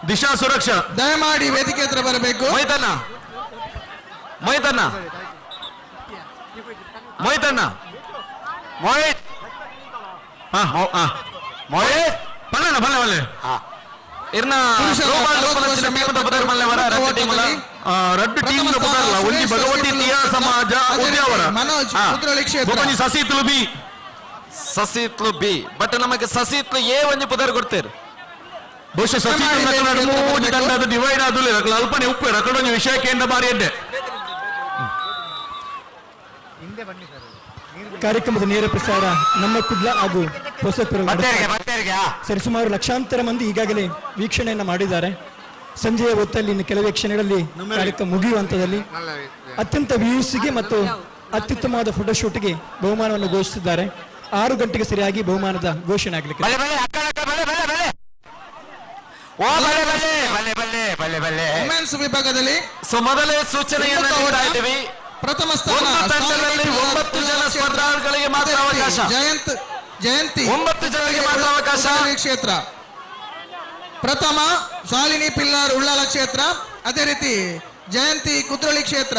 ದಿಶಾ ಸುರಕ್ಷಾ. ದಯಮಾಡಿ ವೇದಿಕೆ ಹತ್ರ ಬರಬೇಕು. ಮೊಯ್ತಣ್ಣ ಬಲ್ಲೆ ಬಲ್ಲೆ ಇರ್ನ ರಡ್ಡು ಟೀಮ್ ಒಂಜಿ ಭಗವತಿ ತೀಯ ಸಮಾಜ ಉದ್ಯಾವರ ಒಂಜಿ ಸಸೀತ್ಲು ಬಿ ಬಟ್ ನಮಗೆ ಸಸೀತ್ಲು ಎ ಒಂಜಿ ಪುದರ್ ಕೊಡ್ತೇರು. ಬಹುಶಃ ಸಸೀತ್ಲು ಮೂಜಿ ತಂಡದ ಡಿವೈಡ್ ಆದುಲೆ ಅಲ್ಪನೆ ಉಪ್ಪು ರಕಡೊಂಜಿ ವಿಷಯಕ್ಕೆ ಎಂದ ಬಾರಿ ಎಡ್ಡೆ. ಕಾರ್ಯಕ್ರಮದ ನೇರ ಪ್ರಸಾರ ನಮ್ಮ ಕುಡ್ಲ ಹಾಗೂ ಹೊಸಪುರ ಸರಿಸುಮಾರು ಲಕ್ಷಾಂತರ ಮಂದಿ ಈಗಾಗಲೇ ವೀಕ್ಷಣೆಯನ್ನ ಮಾಡಿದ್ದಾರೆ. ಸಂಜೆಯ ಹೊತ್ತಲ್ಲಿ ಇನ್ನು ಕೆಲವೇ ಕ್ಷಣಗಳಲ್ಲಿ ಕಾರ್ಯಕ್ರಮ ಮುಗಿಯುವ ಹಂತದಲ್ಲಿ ಅತ್ಯಂತ ವ್ಯೂಸ್ಗೆ ಮತ್ತು ಅತ್ಯುತ್ತಮವಾದ ಫೋಟೋಶೂಟ್ಗೆ ಬಹುಮಾನವನ್ನು ಘೋಷಿಸಿದ್ದಾರೆ. 6 ಗಂಟೆಗೆ ಸರಿಯಾಗಿ ಬಹುಮಾನದ ಘೋಷಣೆ ಆಗಲಿಕ್ಕೆ ವುಮೆನ್ಸ್ ವಿಭಾಗದಲ್ಲಿ ಮೊದಲೇ ಸೂಚನೆಯನ್ನು ನೀಡ್ತಾ ಇದ್ದೀವಿ. ಪ್ರಥಮ ಸ್ಥಾನ ತಂಡದಲ್ಲಿ 9 ಜನ ಸ್ಪರ್ಧಾಳುಗಳಿಗೆ ಮಾತ್ರ ಅವಕಾಶ. ಜಯಂತಿ 9 ಜನರಿಗೆ ಮಾತ್ರ ಅವಕಾಶ. ಕ್ಷೇತ್ರ ಪ್ರಥಮ ಶಾಲಿನಿ ಪಿಲ್ಲಾರ್ ಉಳ್ಳಾಲ ಕ್ಷೇತ್ರ, ಅದೇ ರೀತಿ ಜಯಂತಿ ಕುದ್ರೋಳಿ ಕ್ಷೇತ್ರ.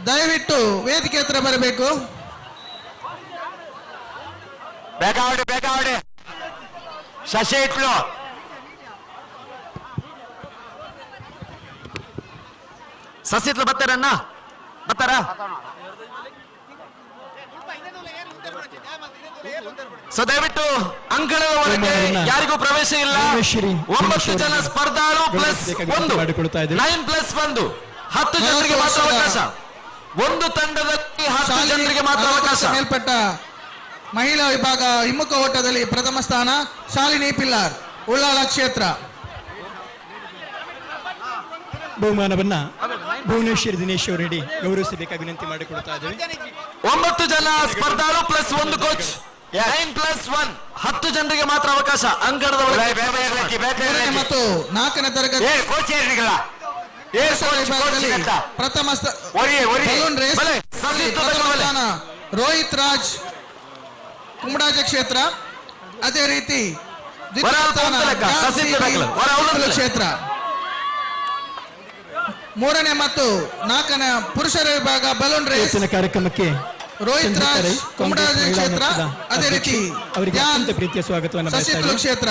ದಯವಿಟ್ಟು ವೇದಿಕೆ ಹತ್ರ ಬರಬೇಕು. ಬೇಕಾವಡೆ ಶಶಿ ಇಟ್ಲು ಸಸಿತ್ಲು ಬರ್ತಾರಣ್ಣ ಬರ್ತಾರ ಸೊ ದಯವಿಟ್ಟು ಅಂಕಣದ ಒಳಗೆ ಯಾರಿಗೂ ಪ್ರವೇಶ ಇಲ್ಲ. 9 ಜನ ಸ್ಪರ್ಧಾಳು ಪ್ಲಸ್ 1 9+1 10 ಜನರಿಗೆ ಮಾತ್ರ ಅವಕಾಶ. ಒಂದು ತಂಡದಲ್ಲಿ 10 ಜನರಿಗೆ ಮಾತ್ರ ಅವಕಾಶ. ಮೇಲ್ಪಟ್ಟ ಮಹಿಳಾ ವಿಭಾಗ ಹಿಮ್ಮುಖ ಓಟದಲ್ಲಿ ಪ್ರಥಮ ಸ್ಥಾನ ಶಾಲಿನಿ ಪಿಲ್ಲಾರ್ ಉಳ್ಳಾಳ ಕ್ಷೇತ್ರ. ಬಹುಮಾನವನ್ನ ಭುವನೇಶ್ವರಿ ದಿನೇಶ್ ಅವರು ನೀಡಿ ಗೌರವಿಸಬೇಕಾಗಿ ವಿನಂತಿ ಮಾಡಿಕೊಡ್ತಾ ಇದ್ದೇವೆ. 9 ಜನ ಸ್ಪರ್ಧಾಳು ಪ್ಲಸ್ 1 ಕೋಚ್ 9+1 10 ಜನರಿಗೆ ಮಾತ್ರ ಅವಕಾಶ. ಅಂಕಣದ ಮತ್ತು 4ನೇ ತರಗತಿ ಪ್ರಥಮ ಬಲೂನ್ ರೇಸ್ ಸ್ಥಾನ ರೋಹಿತ್ ರಾಜ್ ಕುಮಡಾಜ ಕ್ಷೇತ್ರ. ಅದೇ ರೀತಿ ಕ್ಷೇತ್ರ. 3ನೇ ಮತ್ತು 4ನೇ ಪುರುಷರ ವಿಭಾಗ ಬಲೂನ್ ರೇಸ್ ಕಾರ್ಯಕ್ರಮಕ್ಕೆ ರೋಹಿತ್ ರಾಜ್ ಕುಮಡಾಜ ಕ್ಷೇತ್ರ. ಅದೇ ರೀತಿ ಅವರಿಗೆ ಅತ್ಯಂತ ಪ್ರೀತಿಯ ಸ್ವಾಗತವನ್ನು ಸಸಿತ್ಲು ಕ್ಷೇತ್ರ.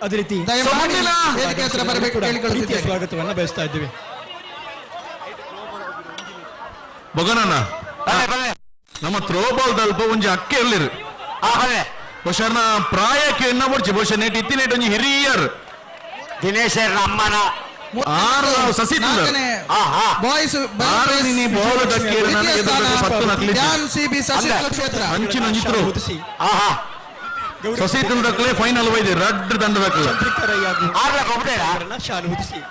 ಅದೇ ರೀತಿ ವೇದಿಕೆ ಹತ್ರ ಬರಬೇಕು ಕೇಳಿಕೊಳ್ಳುತ್ತಿದ್ದೇವೆ. ಸ್ವಾಗತವನ್ನು ಬಯಸ್ತಾ ಇದ್ದೇವೆ. ಬಗನಣ್ಣ ನಮ್ಮ ಥ್ರೋಬಾಲ್ ದಲ್ಪ ಒಂಜಿ ಅಕ್ಕೆ ಎಲ್ಲಿರು ಬಹುಶಃ ಪ್ರಾಯಕ್ಕೆ ಎನ್ನ ಬರ್ಚಿ ಬಹುಶಃ ನೆಟ್ ಇತ್ತಿನೇಟ್ ಒಂಜಿ ಹಿರಿಯರ್ ದಿನೇಶ್ ಅಮ್ಮನ ಆರು ಸಸಿ ಬಾಯ್ಸ್ ಅಂಚಿನ ಅಂಚಿತ್ರು ಸಸಿ ತಂಡಕ್ಲೆ ಫೈನಲ್ ಒಯ್ದೆ ರಡ್ ತಂಡದಕ್ಲೆ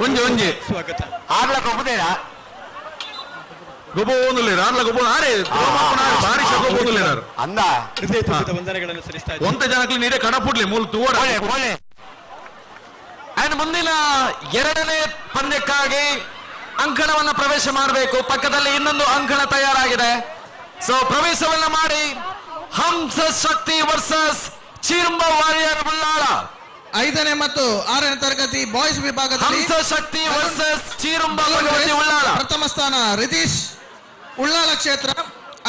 ಒಂಜಿ ಒಂಜಿ ಗೊಬ್ಬೊಂದುಲ್ಲೇರ ಆರ್ಲ ಗೊಬ್ಬ ಆರೆ ಬಾರಿ ಗೊಬ್ಬೊಂದುಲ್ಲೇರ ಅಂದ ವಂದನೆಗಳನ್ನು ಸಲ್ಲಿಸ್ತಾ ಇದ್ದೇವೆ. ಒಂತ ಜನಕ್ಲೆ ನೀರೇ ಕಡಪುಡ್ಲಿ ಮೂಲ ತೂವಡ ಅಂಡ್ ಮುಂದಿನ 2ನೇ ಪಂದ್ಯಕ್ಕಾಗಿ ಅಂಕಣವನ್ನ ಪ್ರವೇಶ ಮಾಡಬೇಕು. ಪಕ್ಕದಲ್ಲಿ ಇನ್ನೊಂದು ಅಂಕಣ ತಯಾರಾಗಿದೆ. ಸೊ ಪ್ರವೇಶವನ್ನ ಮಾಡಿ ಹಂಸ ಶಕ್ತಿ ವರ್ಸಸ್ ಚಿರುಂಬ ವಾರಿಯರ್ ಬುಳ್ಳಾಳ. 5ನೇ ಮತ್ತು 6ನೇ ತರಗತಿ ಬಾಯ್ಸ್ ವಿಭಾಗದಲ್ಲಿ ಹಂಸ ಶಕ್ತಿ ವರ್ಸಸ್ ಚಿರುಂಬ ಭಗವತಿ ಉಳ್ಳಾಳ. ಪ್ರಥಮ ಸ್ಥಾನ ರಿತೀಶ್ ಉಳ್ಳಾಳ ಕ್ಷೇತ್ರ.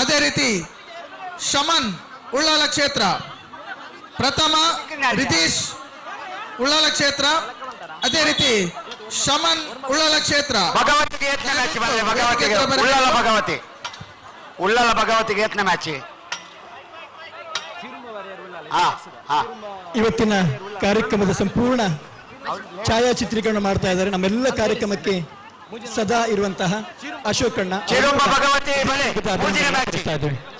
ಅದೇ ರೀತಿ ಶಮನ್ ಉಳ್ಳಾಳ ಕ್ಷೇತ್ರ. ಪ್ರಥಮ ರಿತೀಶ್ ಉಳ್ಳಾಳ ಕ್ಷೇತ್ರ. ಅದೇ ರೀತಿ ಶಮನ್ ಉಳ್ಳಾಳ ಕ್ಷೇತ್ರ. ಭಗವತಿಗೆ ಯತ್ನ ಮ್ಯಾಚ್ ಉಳ್ಳಾಲ ಭಗವತಿ ಉಳ್ಳಾಲ ಭಗವತಿಗೆ ಯತ್ನ ಮ್ಯಾಚ್. ಇವತ್ತಿನ ಕಾರ್ಯಕ್ರಮದ ಸಂಪೂರ್ಣ ಛಾಯಾಚಿತ್ರೀಕರಣ ಮಾಡ್ತಾ ಇದ್ದಾರೆ. ನಮ್ಮೆಲ್ಲ ಕಾರ್ಯಕ್ರಮಕ್ಕೆ ಸದಾ ಇರುವಂತಹ ಅಶೋಕಣ್ಣ ಚಿರುಂಬ ಭಗವತಿ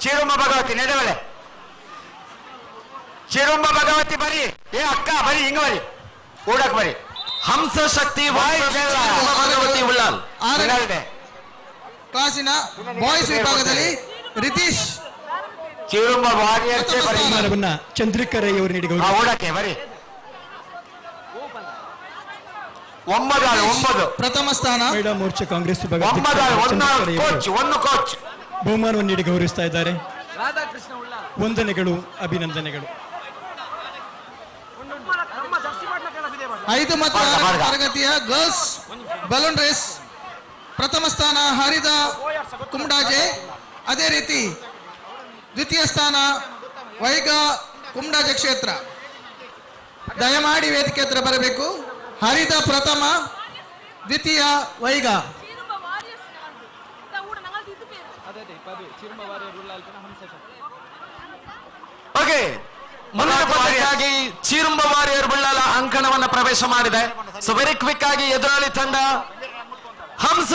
ಚಿರುಂಬ ಭಗವತಿ ನೆಡವಳೆ ಚಿರುಂಬ ಭಗವತಿ ಬರಿ ಏ ಅಕ್ಕ ಬರಿ ಹಿಂಗ ಬರಿ ಕೂಡಕ್ ಬರಿ. ಹಂಸ ಶಕ್ತಿ ಭಗವತಿ ಉಳ್ಳಾಲ್. 6ನೇ ಕ್ಲಾಸಿನ ಬಾಯ್ಸ್ ವಿಭಾಗದಲ್ಲಿ ರಿತೀಶ್ ಚಿರುಂಬ ಬಹುಮಾನವನ್ನ ಚಂದ್ರಿಕಾ ರೈ ಅವರು ನೀಡಿ ಓಡಕ್ಕೆ ಬರಿ 9 ಪ್ರಥಮ ಸ್ಥಾನ ಮಹಿಳಾ ಮೋರ್ಚಾ ಕಾಂಗ್ರೆಸ್ ವಿಭಾಗ ಬಹುಮಾನವನ್ನು ನೀಡಿ ಗೌರವಿಸ್ತಾ ಇದ್ದಾರೆ. ವಂದನೆಗಳು, ಅಭಿನಂದನೆಗಳು. 5 ಮತ್ತು 6ನೇ ತರಗತಿಯ ಗರ್ಲ್ಸ್ ಬಲೂನ್ ರೇಸ್ ಪ್ರಥಮ ಸ್ಥಾನ ಹರಿದ ಕುಮಡಾಜೆ. ಅದೇ ರೀತಿ ದ್ವಿತೀಯ ಸ್ಥಾನ ವೈಗ ಕುಮಡಾಜ ಕ್ಷೇತ್ರ. ದಯಮಾಡಿ ವೇದಿಕೆ ಹತ್ರ ಬರಬೇಕು. ಹರಿದ ಪ್ರಥಮ, ದ್ವಿತೀಯ ವೈಗ. ಓಕೆ, ಮುಂದಿನ ಪಂದ್ಯಕ್ಕಾಗಿ ಚಿರುಂಬ ವಾರಿಯರ್ ಬುಳ್ಳಾಲ ಅಂಕಣವನ್ನ ಪ್ರವೇಶ ಮಾಡಿದೆ. ಸೊ ವೆರಿ ಕ್ವಿಕ್ ಆಗಿ ಎದುರಾಳಿ ತಂಡ ಹಂಸ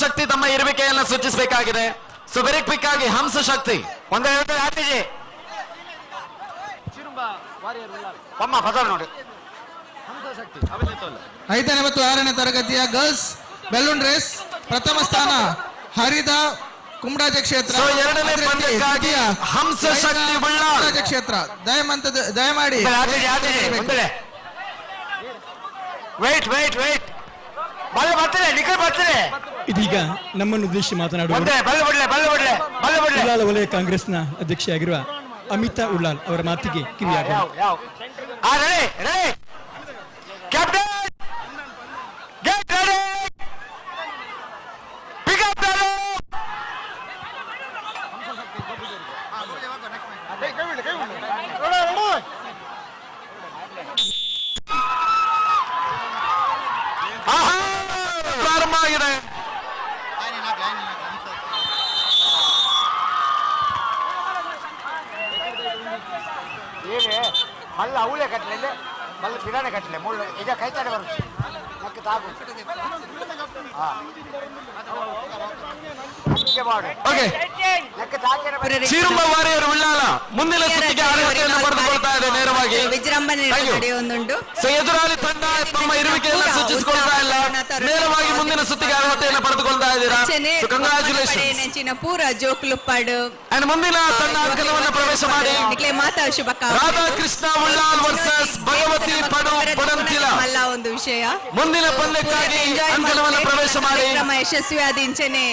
ಶಕ್ತಿ ತಮ್ಮ ಇರುವಿಕೆಯನ್ನ ಸೂಚಿಸಬೇಕಾಗಿದೆ. ಸೊ ವೆರಿ ಕ್ವಿಕ್ ಆಗಿ ಹಂಸ ಶಕ್ತಿ ಒಂದೇ ನೋಡಿ. 5ನೇ ಮತ್ತು 6ನೇ ತರಗತಿಯ ಗರ್ಲ್ಸ್ ಬೆಲೂನ್ ರೇಸ್ ಪ್ರಥಮ ಸ್ಥಾನ ಹರಿದ ಕುಮಡಾಜ ಕ್ಷೇತ್ರ. 2ನೇ ಪಂದ್ಯಕ್ಕಾಗಿ ಹಂಸ ಶಕ್ತಿ ಬುಳ್ಳಾಳ ಕ್ಷೇತ್ರ. ದಯಮಾಡಿ ಇದೀಗ ನಮ್ಮನ್ನು ಉದ್ದೇಶಿಸಿ ಮಾತನಾಡುವ ಉಳ್ಳಾಲ ವಲಯ ಕಾಂಗ್ರೆಸ್ನ ಅಧ್ಯಕ್ಷೆಯಾಗಿರುವ ಅಮಿತಾ ಉಳ್ಳಾಲ್ ಅವರ ಮಾತಿಗೆ ಕಿವಿಯಾಗ. ಪ್ರಾರಂಭ ಆಗಿದೆ. ಮಲ್ಲ ಅವಳೆ ಕಟ್ಲೆ ಮಲ್ಲ ಬಿರಾಣೆ ಕಟ್ಲೆ ಮುಳ್ಳು ಈಗ ಕೈತಾಡೆ ಬರುತ್ತೆ ನಕ್ಕೆ ತಾಗು ಚೀರುಂಬ ವಾರಿಯರು ಉಳ್ಳಾಲ ಮುಂದಿನ ಸುತ್ತಿಗೆ ಅರ್ಹತೆಯನ್ನು ಪಡೆದುಕೊಳ್ತಾ ಇದೆ ನೇರವಾಗಿ. ವಿಜೃಂಭಣೆ ನಡೆಯುವುದುಂಟು. ಸೊ ಎದುರಾಳಿ ತಂಡ ತಮ್ಮ ಇರುವಿಕೆಯನ್ನು ಸೂಚಿಸಿಕೊಳ್ತಾ ಇಲ್ಲ, ನೇರವಾಗಿ ಮುಂದಿನ ಸುತ್ತಿಗೆ ಅರ್ಹತೆಯನ್ನು ಪಡೆದುಕೊಳ್ತಾ ಇದ್ದೀರಾ. ಕಂಗ್ರಾಚುಲೇಷನ್. ನೆಚ್ಚಿನ ಪೂರ ಜೋಕ್ಲುಪ್ಪಾಡು ಅಂಡ್ ಮುಂದಿನ ತಂಡ ಅಂಕಣವನ್ನು ಪ್ರವೇಶ ಮಾಡಿ ಮಾತಾ ಶುಭ ರಾಧಾಕೃಷ್ಣ ಉಳ್ಳಾಲ್ ವರ್ಸಸ್ ಭಗವತಿ ಪಡು ಪಡಂತಿಲ ಮಲ್ಲ ಒಂದು ವಿಷಯ. ಮುಂದಿನ ಪಂದ್ಯಕ್ಕಾಗಿ ಅಂಕಣವನ್ನು ಪ್ರವೇಶ ಮಾಡಿ ಯಶಸ್ವಿಯಾದ ಇಂಚನೆ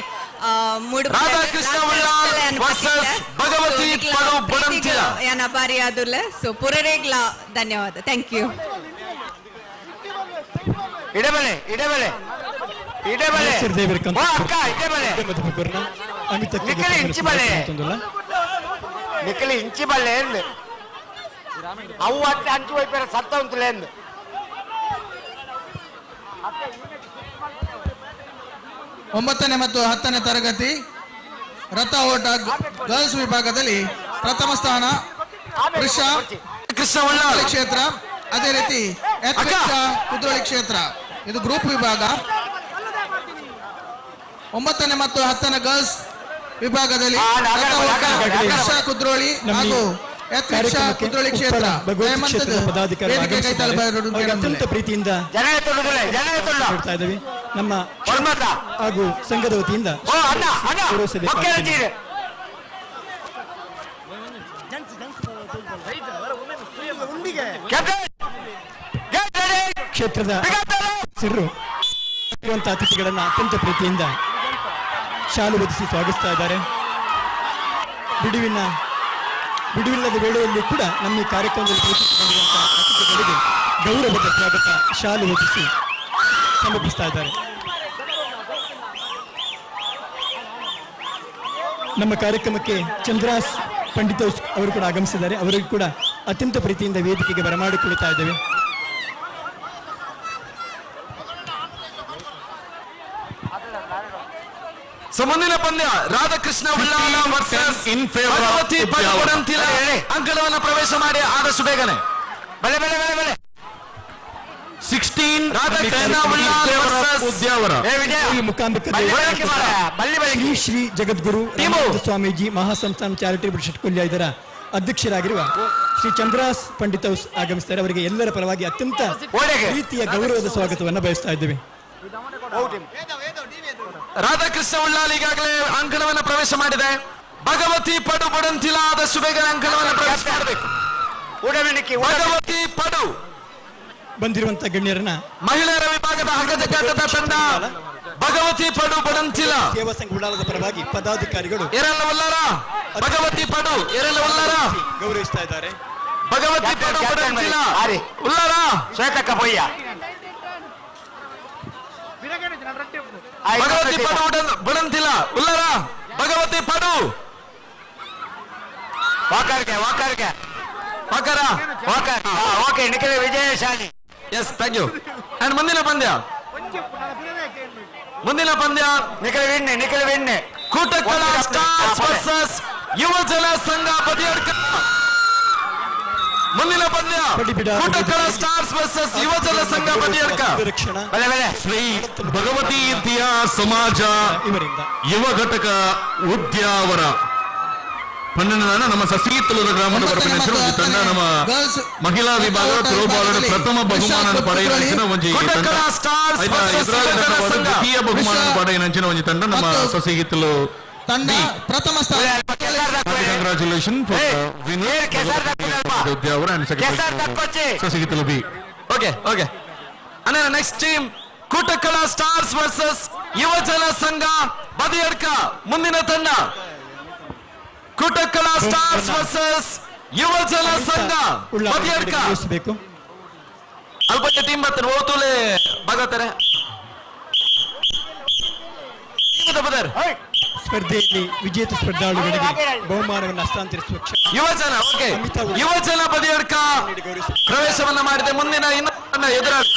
ರಾಧಾಕೃಷ್ಣ ಉಳ್ಳಾಲ್ ವರ್ಸಸ್ ಭಗವತಿ ಪಡು ಪಡಂತಿಲ ಯಾನ ಬಾರಿ ಆದುಲ್ಲ. ಸೊ ಪುರರೇಗ್ಲ ಧನ್ಯವಾದ. Thank you. ಇಡಬಲೆ ಇಡಬಲೆ ಇಡಬಲೆ ಓ ಅಕ್ಕ ಇಡಬಲೆ ನಿಕ್ಕಲಿ ಇಂಚಿ ಬಲೆ ನಿಕ್ಕಲಿ ಇಂಚಿ ಬಲ್ಲೆ ಎಂದು ಅವು ಅತ್ತೆ ಅಂಚು ವೈಪೇರ ಸತ್ತ ಉಂಟುಲೆ ಎಂದು ಒಂಬತ್ತನೇ ಮತ್ತು 10ನೇ ತರಗತಿ ರಥ ಓಟ ಗರ್ಲ್ಸ್ ವಿಭಾಗದಲ್ಲಿ ಪ್ರಥಮ ಸ್ಥಾನ ಕೃಷ್ಣ ಉಳ್ಳಾಲ್ ಕ್ಷೇತ್ರ, ಅದೇ ರೀತಿ ಯತ್ರಿಕ್ಷ ಕುದ್ರೋಳಿ ಕ್ಷೇತ್ರ. ಇದು ಗ್ರೂಪ್ ವಿಭಾಗ. 9ನೇ ಮತ್ತು 10ನೇ ಗರ್ಲ್ಸ್ ವಿಭಾಗದಲ್ಲಿ ರಥ ಓಟ ಕೃಷ್ಣ ಕುದ್ರೋಳಿ ಹಾಗೂ ಯತ್ರಿಕ್ಷ ಕುದ್ರೋಳಿ ಕ್ಷೇತ್ರ. ಅತ್ಯಂತ ಪ್ರೀತಿಯಿಂದ ಹೇಳ್ತಾ ಇದ್ದೀವಿ. ನಮ್ಮ ಹಾಗೂ ಸಂಘದ ವತಿಯಿಂದ ಕ್ಷೇತ್ರದ ಸಿರು ಇರುವಂತಹ ಅತಿಥಿಗಳನ್ನ ಅತ್ಯಂತ ಪ್ರೀತಿಯಿಂದ ಶಾಲು ಹೊದಿಸಿ ಸ್ವಾಗತಿಸ್ತಾ ಇದ್ದಾರೆ. ಬಿಡುವಿಲ್ಲದ ವೇಳೆಯಲ್ಲಿ ಕೂಡ ನಮ್ಮ ಈ ಕಾರ್ಯಕ್ರಮದಲ್ಲಿ ಪ್ರವೇಶಿಸಿಕೊಂಡಿರುವಂತಹ ಅತಿಥಿಗಳಿಗೆ ಗೌರವದ ಸ್ವಾಗತ ಶಾಲು ಹೊದಿಸಿ ಸಮರ್ಪಿಸ್ತಾ ಇದ್ದಾರೆ. ನಮ್ಮ ಕಾರ್ಯಕ್ರಮಕ್ಕೆ ಚಂದ್ರಾಸ್ ಪಂಡಿತ್ ಅವರು ಕೂಡ ಆಗಮಿಸಿದ್ದಾರೆ. ಅವರಿಗೂ ಕೂಡ ಅತ್ಯಂತ ಪ್ರೀತಿಯಿಂದ ವೇದಿಕೆಗೆ ಬರಮಾಡಿಕೊಳ್ಳುತ್ತಾ ಇದ್ದೇವೆ. ಸೊ ಮುಂದಿನ ಪಂದ್ಯ ರಾಧಾಕೃಷ್ಣ ಉಳ್ಳಾಲ ವರ್ಸಸ್ ಭಗವತಿ ಪಡು ಪಡಂತಿಲ. ಅಂಕಣವನ್ನು ಪ್ರವೇಶ ಮಾಡಿ ಆದಷ್ಟು ಬೇಗನೆ. ಬಲೆ ಬಲೆ ಬಲೆ ಬಲೆ 16 ರಾಧಾಕೃಷ್ಣ ಉಳ್ಳಾಲ್ ವರ್ಸಸ್ ಉದ್ಯಾವರ. ಶ್ರೀ ಶ್ರೀ ಜಗದ್ಗುರು ಸ್ವಾಮೀಜಿ ಮಹಾಸಂಸ್ಥಾನ ಚಾರಿಟೇಬಲ್ ಟ್ರಸ್ಟ್ ಕೊಲ್ಯ ಇದರ ಅಧ್ಯಕ್ಷರಾಗಿರುವ ಶ್ರೀ ಚಂದ್ರಾಸ್ ಪಂಡಿತ್ ಆಗಮಿಸ್ತಾರೆ. ಅವರಿಗೆ ಎಲ್ಲರ ಪರವಾಗಿ ಅತ್ಯಂತ ರೀತಿಯ ಗೌರವದ ಸ್ವಾಗತವನ್ನು ಬಯಸ್ತಾ ಇದ್ದೇವೆ. ರಾಧಾಕೃಷ್ಣ ಉಳ್ಳಾಲ್ ಈಗಾಗಲೇ ಅಂಕಣವನ್ನು ಪ್ರವೇಶ ಮಾಡಿದೆ. ಭಗವತಿ ಪಡು ಪಡಂತಿಲ ಆದಷ್ಟು ಬೇಗನೆ ಅಂಕಣವನ್ನು ಪ್ರವೇಶ ಮಾಡಬೇಕು. ಭಗವತಿ ಪಡು ಬಂದಿರುವಂತಹ ಗಣ್ಯರನ್ನ ಮಹಿಳೆಯರ ವಿಭಾಗದ ಹಗ್ಗಜಗ್ಗಾಟದ ತಂಡ ಭಗವತಿ ಪಡು ಪಡಂತಿಲ ಸೇವಾ ಸಂಘ ಉಳ್ಳಾಲದ ಪರವಾಗಿ ಪದಾಧಿಕಾರಿಗಳು ಎರಲ್ಲ ಉಲ್ಲಾರ ಭಗವತಿ ಪಡು ಎರಲ್ಲ ಉಲ್ಲಾರ ಗೌರವಿಸ್ತಾ ಇದ್ದಾರೆ. ಭಗವತಿ ಪಡು ಪಡಂತಿಲ ಉಲ್ಲಾರ ಶ್ವೇತಕ್ಕ ಬೊಯ್ಯ ಭಗವತಿ ಪಡು ಬಡಂತಿಲ ಉಲ್ಲಾರ ಭಗವತಿ ಪಡು ವಾಕರ್ಗೆ ವಾಕರ್ಗೆ ವಾಕರ ವಾಕರ್ ಓಕೆ ನಿಖಿಲ ವಿಜಯಶಾಲಿ. Yes thank you. ಅಂಡ್ ಮುಂದಿನ ಪಂದ್ಯ ನಿಖಿಲ ವಿನ್ನೆ ಕೂಟಕ್ಕಳ ಸ್ಟಾರ್ಸ್ ವರ್ಸಸ್ ಯುವಜನ ಸಂಘ ಬದಿಯಡ್ಕ. ಮುಂದಿನ ಪಂದ್ಯ ಕೂಟಕ್ಕಳ ಸ್ಟಾರ್ಸ್ ವರ್ಸಸ್ ಯುವಜನ ಸಂಘ ಬದಿಯಡ್ಕ. ಶ್ರೀ ಭಗವತಿ ಇತಿಹಾಸ ಸಮಾಜ ಯುವ ಘಟಕ ಉದ್ಯಾವರ 12 ನಮ್ಮ ಸಸೀತಲೂರ ಗ್ರಾಮದ ಬರಪಡಿಸಿರುವ ಈ ತಂಡ ನಮ್ಮ ಮಹಿಳಾ ವಿಭಾಗ ಥ್ರೋಬಾಲ್ ಪ್ರಥಮ ಬಹುಮಾನ ಪಡೆಯಿನ ಒಂಜಿ ದ್ವಿತೀಯ ಬಹುಮಾನ ಪಡೆಯಿನ ಒಂಜಿ ತಂಡ ನಮ್ಮ ಸಸಿಗಿತ್ತಲು ತಂಡ ಪ್ರಥಮ ಸ್ಥಾನ. ಕಂಗ್ರಾಚುಲೇಷನ್ ಉದ್ಯಾವರ ಅಂಡ್ ಸಸಿಗಿತ್ತಲು ಬಿ. ಓಕೆ ಓಕೆ ಅಣ್ಣ next team Kootakala stars versus Yuvajana Sangha Badiyadka. ಮುಂದಿನ ತಂಡ ಕೂಟಕ್ಕಳ ಸ್ಟಾರ್ಸ್ ವರ್ಸಸ್ ಯುವಜನ ಸಂಘ ಬದಿಯಡ್ಕ. ಅಲ್ಪ ಟೀಮ್ ಬರ್ತಾರೆ ಓತುಲೆ ಬಗತಾರೆ ಸ್ಪರ್ಧೆಯಲ್ಲಿ ವಿಜೇತ ಸ್ಪರ್ಧಾಳುಗಳಿಗೆ ಬಹುಮಾನವನ್ನು ಹಸ್ತಾಂತರಿಸುವ ಯುವಜನ ಓಕೆ ಯುವಜನ ಬದಿಯಡ್ಕ ಪ್ರವೇಶವನ್ನ ಮಾಡಿದೆ. ಮುಂದಿನ ಇನ್ನೊಂದು ಎದುರಾಳಿ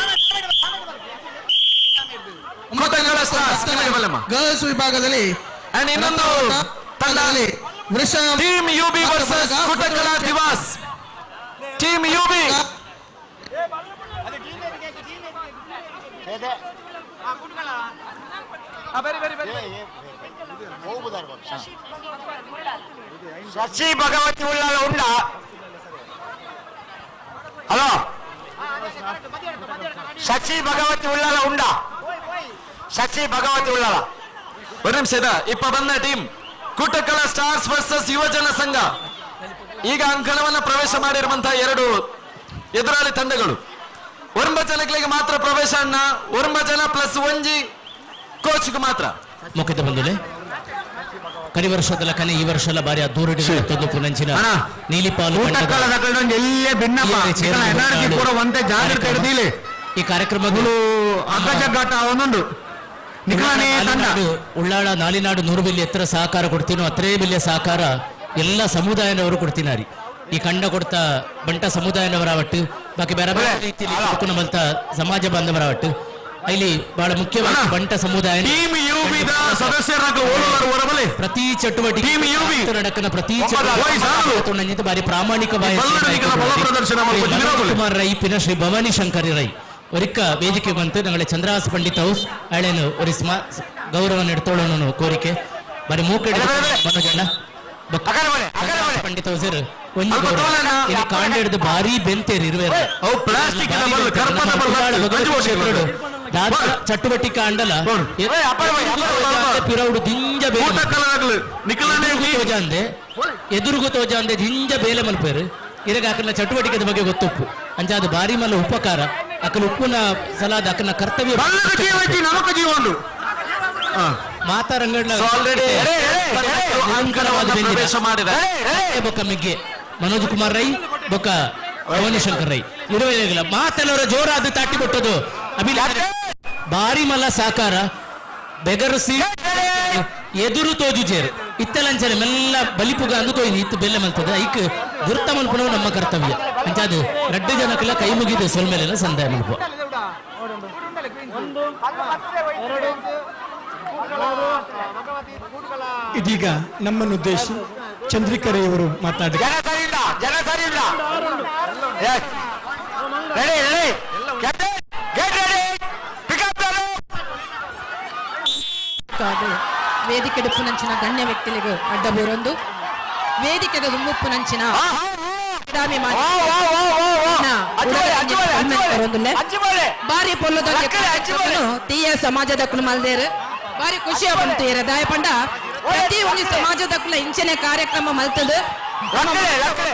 ಗರ್ಲ್ಸ್ ವಿಭಾಗದಲ್ಲಿ ಅಂಡ್ ಇನ್ನೊಂದು ತಂಡದಲ್ಲಿ ವೃಷಭ್ ಟೀಮ್ ಯುಬಿ ವರ್ಸಸ್ ಕುಟಕಲ ದಿವಾಸ್. ಟೀಮ್ ಯುಬಿ ಶಶಿ ಭಗವತಿ ಉಳ್ಳಾಲ ಉಂಡ. ಹಲೋ, ಶಶಿ ಭಗವತಿ ಉಳ್ಳಾಲ ಉಂಡ. ಶಶಿ ಭಗವತಿ ಉಳ್ಳಾಲ ಒಂದು ನಿಮಿಷದ ಇಪ್ಪ ಬಂದ ಟೀಮ್ ಕುಟಕಲ ಸ್ಟಾರ್ಸ್ ವರ್ಸಸ್ ಯುವಜನ ಸಂಘ. ಈಗ ಅಂಕಣವನ್ನ ಪ್ರವೇಶ ಮಾಡಿರುವಂತಹ ಎರಡು ಎದುರಾಳಿ ತಂಡಗಳು. 9 ಜನಗಳಿಗೆ ಮಾತ್ರ ಪ್ರವೇಶ ಅಣ್ಣ, 9 ಜನ ಪ್ಲಸ್ ಒಂಜಿ ಕೋಚ್ಗೆ ಮಾತ್ರ. ಮುಖದ ಬಂಧುಲೆ, ಕನಿ ವರ್ಷದಲ್ಲ ಕನೆ ಈ ವರ್ಷ ಬಾರಿ ಅದ್ದೂರಿ ಪುನಂಚಿನ ನೀಲಿಪಾಲು ಈ ಕಾರ್ಯಕ್ರಮಗಳು ಉಳ್ಳಾಳ ನಾಲಿನಾಡು 100 ಬಿಲ್ಲಿ ಎತ್ತರ ಸಹಕಾರ ಕೊಡ್ತೀನೋ ಅത്രേ വലിയ ಸಹಕಾರ ಎಲ್ಲ ಸಮುದಾಯದವರು ಕೊಡ್ತಿನಾರಿ. ಈ ಕಂಡ ಕೊಡ್ತಾ ಬಂಟ ಸಮುದಾಯದವರಾವಟ್ಟು ಬಾಕಿ ಬೇರೆ ಬೇರೆ ರೀತಿಯಲ್ಲಿ ನಮ್ಮಂತ ಸಮಾಜ ಬಾಂಧವರಾವಟ್ಟು ಇಲ್ಲಿ ಬಹಳ ಮುಖ್ಯವಾಗಿ ಬಂಟ ಸಮುದಾಯ ಪ್ರತಿ ಚಟುವಟಿಕೆ ನಡಕನ ಪ್ರತಿ ಚಟುವಟಿಕೆ ಬಾರಿ ಪ್ರಾಮಾಣಿಕವಾಗಿ ಕುಮಾರ್ ರೈ ಪಿನ ಶ್ರೀ ಭವಾನಿ ಶಂಕರಿ ರೈ ಒರಿಕ್ಕ ವೇದಿಕೆ ಬಂತು ನಂಗೆ ಚಂದ್ರಹಾಸ ಪಂಡಿತ್ ಹೌಸ್ ಹಳೇನು ஒரு ಗೌರವ ನೆಡ್ತೋಳನು ಕೋರಿಕೆ ಬಾರಿ ಮೂಕಡೆ ಮನೋಜಣ್ಣ ಪಂಡಿತ್ ಹೌಸರ್ ಒಂದು ಇದು ಕಾಂಡ ಹಿಡಿದು ಭಾರಿ ಬೆಂತೇರಿ ಇರುವೆ ಚಟುವಟಿಕೆ ಅಂಡಲ ಪಿರೌಡು ದಿಂಜ ತೋಜಾಂದೆ ಎದುರುಗು ತೋಜಾಂದೆ ದಿಂಜ ಬೇಲೆ ಮಲ್ಪೇರು ಇರಗ ಅಕ್ಕನ ಚಟುವಟಿಕೆ ಬಗ್ಗೆ ಗೊತ್ತುಪ್ಪು ಅಂಚ ಅದು ಭಾರಿ ಮಲ್ಲ ಉಪಕಾರ ಅಕ್ಕನ ಉಪ್ಪುನ ಸಲಾದ ಅಕ್ಕನ ಕರ್ತವ್ಯ ಮಾತಾರಂಗಡ್ಲ ಬೊಕ್ಕ ಮಿಗ್ಗೆ ಮನೋಜ್ ಕುಮಾರ್ ರೈ ಬೊಕ್ಕ ಭವಾನಿ ಶಂಕರ್ ರೈ ಇರುವೆಲ್ಲ ಮಾತೆಲ್ಲವರ ಜೋರಾದ ತಾಟಿ ಬಿಟ್ಟದು ಭಾರಿ ಮಲ್ಲ ಸಾಕಾರ ಬೆಗರಸಿ ಎದುರು ತೋಜುಜೇರು ಇತ್ತಲಂಚನೆ ಮೆಲ್ಲ ಬಲಿಪುಗ ಅಂದು ತೋಯ್ದು ಇತ್ತು ಬೆಲ್ಲ ಮಲ್ತದ ಐಕ್ ಗುರ್ತ ಮಲ್ಪನವು ನಮ್ಮ ಕರ್ತವ್ಯ ಅಂತ ಅದು 2 ಜನಕ್ಕೆಲ್ಲ ಕೈ ಮುಗಿದು ಸೊಲ್ಮೇಲೆಲ್ಲ ಸಂದಾಯ ಮಲ್ಪ. ಇದೀಗ ನಮ್ಮನ್ನು ಉದ್ದೇಶಿಸಿ ಚಂದ್ರಿಕರೆಯವರು ಮಾತನಾಡಿದ್ದಾರೆ. ವೇದಿಕೆ ಡುಪ್ಪುನಂಚಿನ ಗಣ್ಯ ವ್ಯಕ್ತಿಗಳಿಗೂ ಅಡ್ಡ ಬೂರೊಂದು ವೇದಿಕೆಗೆ ದುಮ್ಮುಪ್ಪುನಂಚಿನ ಬಾರಿ ಪೊಲ್ಲದ ತೀಯ ಸಮಾಜದ ಕುಲಮಲ್ದೇರು ಬಾರಿ ಖುಷಿ ಬಂತು ದಯ ಪಂಡ ಪ್ರತಿ ಒಂದು ಸಮಾಜದ ಕುಲ ಇಂಚಿನ ಕಾರ್ಯಕ್ರಮ ಮಲ್ತದು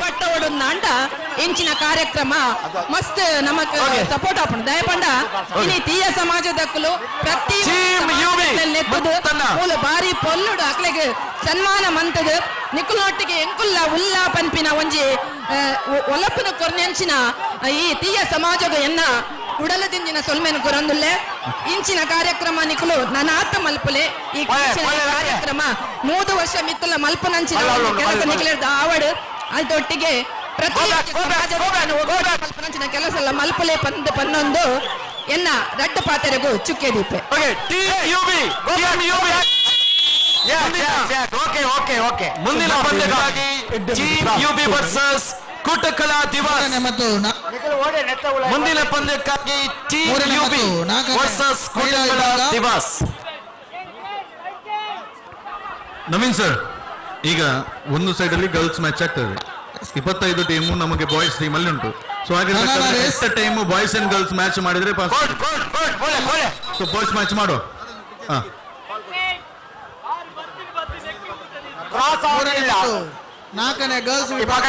ಪಟ್ಟವಡು ನಾಂಡ ಇಂಚಿನ ಕಾರ್ಯಕ್ರಮ ಮಸ್ತ್ ನಮಕ್ ಸಪೋರ್ಟ್ ಆಪಣ ದಯ ಪಂಡ ಇನಿ ತೀಯ ಸಮಾಜದ ಕುಲು ಪ್ರತಿ ಮೂಲ ಬಾರಿ ಪೊಲ್ಲುಡು ಅಕ್ಲೆಗೆ ಸನ್ಮಾನ ಮಂತದು ನಿಕುಲೊಟ್ಟಿಗೆ ಎಂಕುಲ್ಲ ಉಲ್ಲಾ ಪನ್ಪಿನ ಒಂಜಿ ಒಲಪನ ಕೊರ್ನೆಂಚಿನ ಈ ತೀಯ ಸಮಾಜದ ಎನ್ನ ಉಡಲದಿಂಜಿನ ಸೊಲ್ಮೆನ ಕೊರಂದುಲ್ಲೆ ಇಂಚಿನ ಕಾರ್ಯಕ್ರಮ ನಿಕುಲು ನನ್ನ ಆತ ಮಲ್ಪಲೆ ಈ ಕಾರ್ಯಕ್ರಮ 3 ವರ್ಷ ಮಿತ್ತಲ ಮಲ್ಪನಂಚಿನ ಕೆಲಸ ನಿಕಲಿದ ಆವಡು ಅದೊಟ್ಟಿಗೆ ಪ್ರತಿ ಮಲ್ಪನಂಚಿನ ಕೆಲಸ ಎಲ್ಲ ಮಲ್ಪಲೆ ಪನ್ನೊಂದು ಎನ್ನ ರಡ್ಡ ಪಾತೆರೆಗೂ ಚುಕ್ಕೆ ದೀಪೆ ಮುಂದಿನ ಪಂದ್ಯಕ್ಕಾಗಿ ಟೀಮ್ ಯುಬಿ ವರ್ಸಸ್ ಕುಟಕಲ ದಿವಾಸ್ ಮತ್ತು ಮುಂದಿನ ಪಂದ್ಯಕ್ಕಾಗಿ ಟೀಮ್ ಯುಬಿ ವರ್ಸಸ್ ಕುಟಕಲ ದಿವಾಸ್. ನವೀನ್ ಸರ್, ಈಗ ಒಂದು ಸೈಡ್ ಅಲ್ಲಿ ಗರ್ಲ್ಸ್ ಮ್ಯಾಚ್ ಆಗ್ತದೆ, 25 ಟೀಮು ನಮಗೆ ಬಾಯ್ಸ್ ಟೀಮ್ ಅಲ್ಲಿ ಉಂಟು. ಸೊ ಹಾಗೆ time boys and girls match ಮಾಡಿದ್ರೆ ಬಾಯ್ಸ್ ಮ್ಯಾಚ್ ಮಾಡುವ. ನಾಲ್ಕನೇ ಗರ್ಲ್ಸ್ ವಿಭಾಗ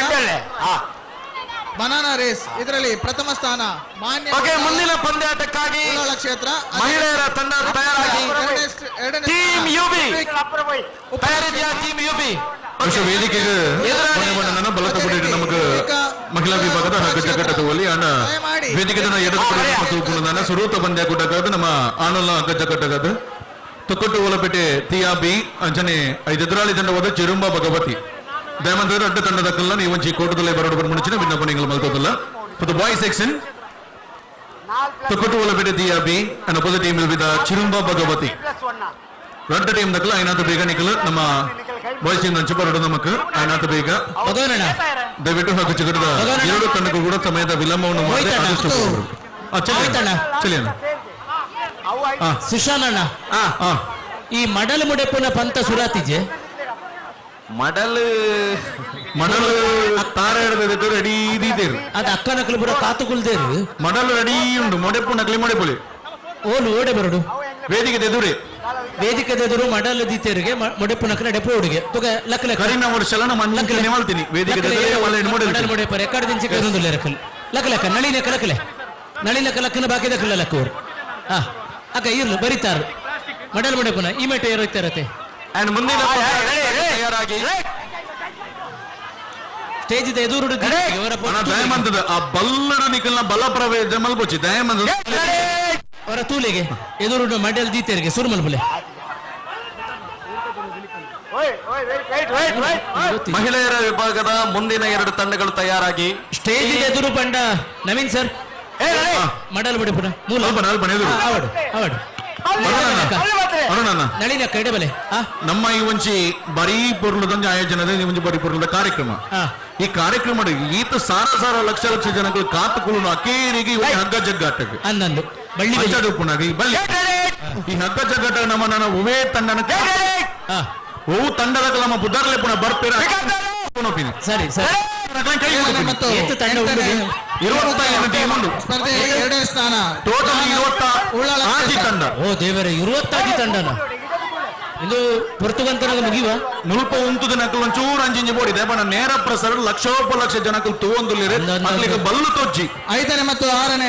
ಬನಾನಾ ರೇಸ್, ಇದರಲ್ಲಿ ಪ್ರಥಮ ಸ್ಥಾನ ಮಾನ್ಯ ಮುಂದಿನ ಪಂದ್ಯಾಟಕ್ಕಾಗಿ ಕ್ಷೇತ್ರ ಮಹಿಳೆಯರ ತಂಡ ತಯಾರಾಗಿ ಟೀಮ್ ಯುಬಿ ತಯಾರಿದೆಯಾ? ಟೀಮ್ ಯುಬಿ ವೇದಿಕೆಗೆ ಬಲ ತಗೊಂಡಿದ್ದು ನಮಗೆ ಮಹಿಳಾ ವಿಭಾಗದ ಗಜ್ಜಕಟ್ಟದಲ್ಲಿ ಅಣ್ಣ ವೇದಿಕೆ ಎಡದ ಸುರೂತ ಪಂದ್ಯ ಕೂಟಕ್ಕಾದ ನಮ್ಮ ಆನಲ್ಲ ಗಜ್ಜಕಟ್ಟಗದ ತುಕ್ಕಟ್ಟು ಓಲಪೇಟೆ ತಿಯಾಬಿ ಅಂಚನೆ 5 ಎದುರಾಳಿ ತಂಡವಾದ ಚಿರುಂಬ ಭಗವತಿ ದಯಮಂತ್ರ ಅಡ್ಡ ತಂಡದ ಕಲ್ಲ ನೀವು ಒಂಚಿ ಕೋಟದಲ್ಲೇ ಬರೋಡು ಮುಂಚಿನ ವಿಜ್ಞಾಪನೆಗಳು ಮಲ್ತೋದಲ್ಲ for the boy section Tukutuvala Pedati Abi, and opposite team will be the Chirumba Bhagavati. Run the team the Kla, Inata Bega Nikala, Nama, boys team and Chupara Namaka, Inata Bega. The Vitu Hakuchaka, Yuru Kanakuda, Sameda Vilamo, Chilean. ಸುಶಾನಣ್ಣ ಈ ಮಡಲ್ ಮುಡೆಪುನ ಪಂತ ಸುರಾತಿಜೆ ಮಡಲ್ ತಾರ ಹಿಡಿದು ready ಇದ್ದೀರಿ ಅದು ಅಕ್ಕನಕಲು ಬರೋ ಕಾತುಕುಲ್ದೇರು ಮಡಲ್ ready ಉಂಟು ಮೊಡೆಪು ನಕಲಿ ಮೊಡೆಪುಲಿ ಓಲು ಓಡೆ ಬರಡು ವೇದಿಕೆ ಎದುರೇ ವೇದಿಕೆ ಎದುರು ಮಡಲ್ ದೀತೆರಿಗೆ ಮೊಡೆಪು ನಕಲ ಡೆಪು ಹುಡುಗೆ ತುಗ ಲಕ್ಕಲೆ ಕರಿನ ಒಂದು ಶಲನ ಮಣ್ಣಕ್ಕೆ ಮಾಡ್ತೀನಿ ವೇದಿಕೆ ಎದುರೇ ಒಳ್ಳೆ ಮಡಲ್ ಮೊಡೆಪ ರೆಕಾರ್ಡ್ ದಿಂಚಿ ಕರುಂದುಲ್ಲ ರಕಲ್ ಲಕ್ಕಲಕ್ಕ ನಳಿನ ಕಲಕಲೆ ನಳಿನ ಕಲಕ್ಕನ ಬಾಕಿದ ಕಲ್ಲ ಲಕ್ಕವರು ಅಕ್ಕ ಇರ್ಲು ಬರೀತಾರು ಮಡಲ್ ಮೊಡೆಪುನ ಈ ಮೆಟೆ ಇರುತ್ತಾರತೆ ಅಂಡ್ ಮುಂದಿನ ತಯಾರಾಗಿ ಸ್ಟೇಜ್ ಇದೆ ಎದುರು ದಯಮಂತದ ಆ ಬಲ್ಲಡ ನಿಕಲ್ನ ಬಲ ಪ್ರವೇಶ ಮಲ್ಪೊಚ್ಚಿ ದಯಮಂತ ಅವರ ತೂಲೆಗೆ ಎದುರು ಮಡಲ್ ದೀತೆರಿಗೆ ಸುರು ಮಲ್ಪಲೆ ಮಹಿಳೆಯರ ವಿಭಾಗದ ಮುಂದಿನ 2 ತಂಡಗಳು ತಯಾರಾಗಿ ಸ್ಟೇಜ್ ಎದುರು ಬಂಡ ನವೀನ್ ಸರ್ ಮಡಲ್ ಮೊಡೆಪುನ ಮೂಲ ಅವಡು ಅವಡು ನಳಿನ ಕೈಡಬಲೆ ನಮ್ಮ ಈ ಒಂಚಿ ಬರೀ ಪೊರ್ಲದೊಂದು ಆಯೋಜನದ ಈ ಒಂಚಿ ಬರೀ ಪೊರ್ಲದ ಕಾರ್ಯಕ್ರಮ ಈ ಕಾರ್ಯಕ್ರಮ ಈತ ಸಾರ ಲಕ್ಷ ಜನಗಳು ಕಾತುಕೊಳ್ಳು ಅಕೇರಿಗೆ ಹಗ್ಗ ಜಗ್ಗಾಟಕ್ಕೆ ಅನ್ನಂದು ಬಳ್ಳಿ ಬಳ್ಳಿ ಬಳ್ಳಿ ಈ ಹಗ್ಗ ಜಗ್ಗಾಟ ನಮ್ಮ ನನ್ನ ಉವೇ ತಂಡನ ಓ ತಂಡದ ನಮ್ಮ ಬುದ್ಧರ್ಲೆ ಪುನಃ ಬರ್ಪೇರ ಸರಿ ಸರಿ ಸ್ಪರ್ಧೆ 2ನೇ ಸ್ಥಾನ ಟೋಟಲ್ 20 ತಂಡ ಓ ದೇವರೇ 20 ತಂಡನ ಇದು ಪುರ್ತುಗಂತನಾಗ ಮುಗಿವ ನುಲ್ಪ ಉಂತುದ ನಕಲು ಒಂಚೂರು ಅಂಜಿಂಜಿ ಬೋಡಿದೆ ಬಣ್ಣ ನೇರ ಪ್ರಸಾರ ಲಕ್ಷೋಪಲಕ್ಷ ಜನಕಲು ತೂವೊಂದುಲ್ಲಿರೆ ಮಕ್ಕಳಿಗೆ ಬಲ್ಲು ತೊಜ್ಜಿ 5ನೇ ಮತ್ತು 6ನೇ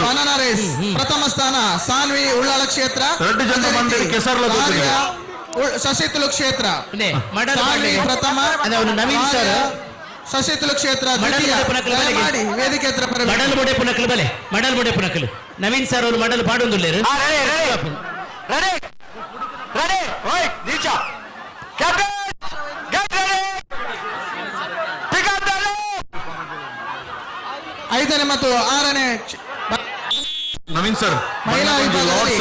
ಬನಾನಾ ರೇಸ್ ಪ್ರಥಮ ಸ್ಥಾನ ಸಾನ್ವಿ ಉಳ್ಳಾಳ ಕ್ಷೇತ್ರ 2 ಜನ ಮಂದಿರ ಕೆಸರ್ಲ ಶಶಿತುಲು ಕ್ಷೇತ್ರ ಪ್ರಥಮ ನವೀನ್ ಸರ್ ಶಶಿತುಲು ಕ್ಷೇತ್ರ ವೇದಿಕೆ ಹತ್ರ ಮಡಲ್ ಮೊಡೆ ಪುನಕಲು ಬಲೆ ಮಡಲ್ ಮೊಡೆ ಪುನಕಲು ನವೀನ್ ಸರ್ ಅವರು ಮಡಲ್ ಪಾಡೊಂದುಲ್ಲೇರು ಐದನೇ ಮತ್ತು 6ನೇ ನವೀನ್ ಸರ್ ಮಹಿಳಾ ವಿಭಾಗದಲ್ಲಿ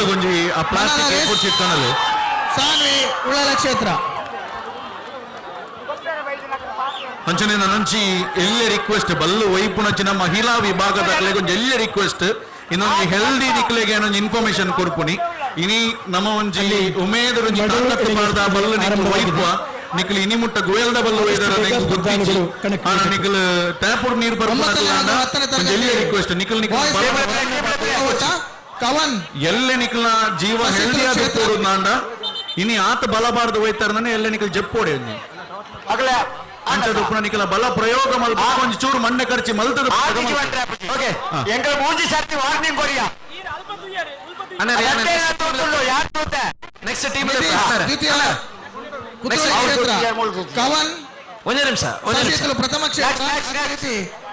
ಸಾನ್ವಿ ಉಳ್ಳಾಲ ಕ್ಷೇತ್ರ ಅಂಚನೆ ನಂಚಿ ಎಲ್ಲ ರಿಕ್ವೆಸ್ಟ್ ಬಲ್ಲು ವೈಪುನಚಿನ ಮಹಿಳಾ ವಿಭಾಗದ ಒಂಜಿ ಎಲ್ಲ ರಿಕ್ವೆಸ್ಟ್ ಇನ್ನೊಂದು ಹೆಲ್ದಿ ನಿಕ್ಲೆಗೆ ಏನೊಂದು ಇನ್ಫಾರ್ಮೇಶನ್ ಕೊರ್ಪುನಿ ಇನಿ ನಮ್ಮ ಒಂಜಿ ಉಮೇದರ ಬಲ್ಲು ನಿಕ್ಲು ವೈಪ ನಿಕ್ಲು ಇನಿ ಮುಟ್ಟ ಗೋಯಲ್ದ ಬಲ್ಲು ವೈದರ ನಿಕ್ಲು ಗುರ್ತಿಂಚಿ ನಿಕ್ಲು ಟ್ಯಾಪುರ್ ನೀರು ಬರ್ಪುನ ಎಲ್ಲ ರಿಕ್ವೆಸ್ಟ್ ನಿಕ್ಲು ಕವನ್ ಎಲ್ಲ ನಿಕ್ಲ ಜೀವ ಹೆಲ್ದಿ ಆದ ತೋರುದಾಂಡ ಇನಿ ಆತ ಬಲಬಾರ್ದು ಹೋಯ್ತಾರ ಎಲ್ಲ ನಿಕ್ಲು ಜಪ್ಪೋಡೆ ಅಂಚದು ನಿಕಲ ಬಲ ಪ್ರಯೋಗ ಮಲ್ಪ ಒಂಚೂರು ಚೂರು ಮಣ್ಣೆ ಖರ್ಚಿ ಮಲ್ತದ ಎಂಕಲ್ ಮೂಂಜಿ ಸರ್ತಿ warning Korea next team Kavan ಒಂದೇ ನಿಮಿಷ ಪ್ರಥಮ ಕ್ಷೇತ್ರ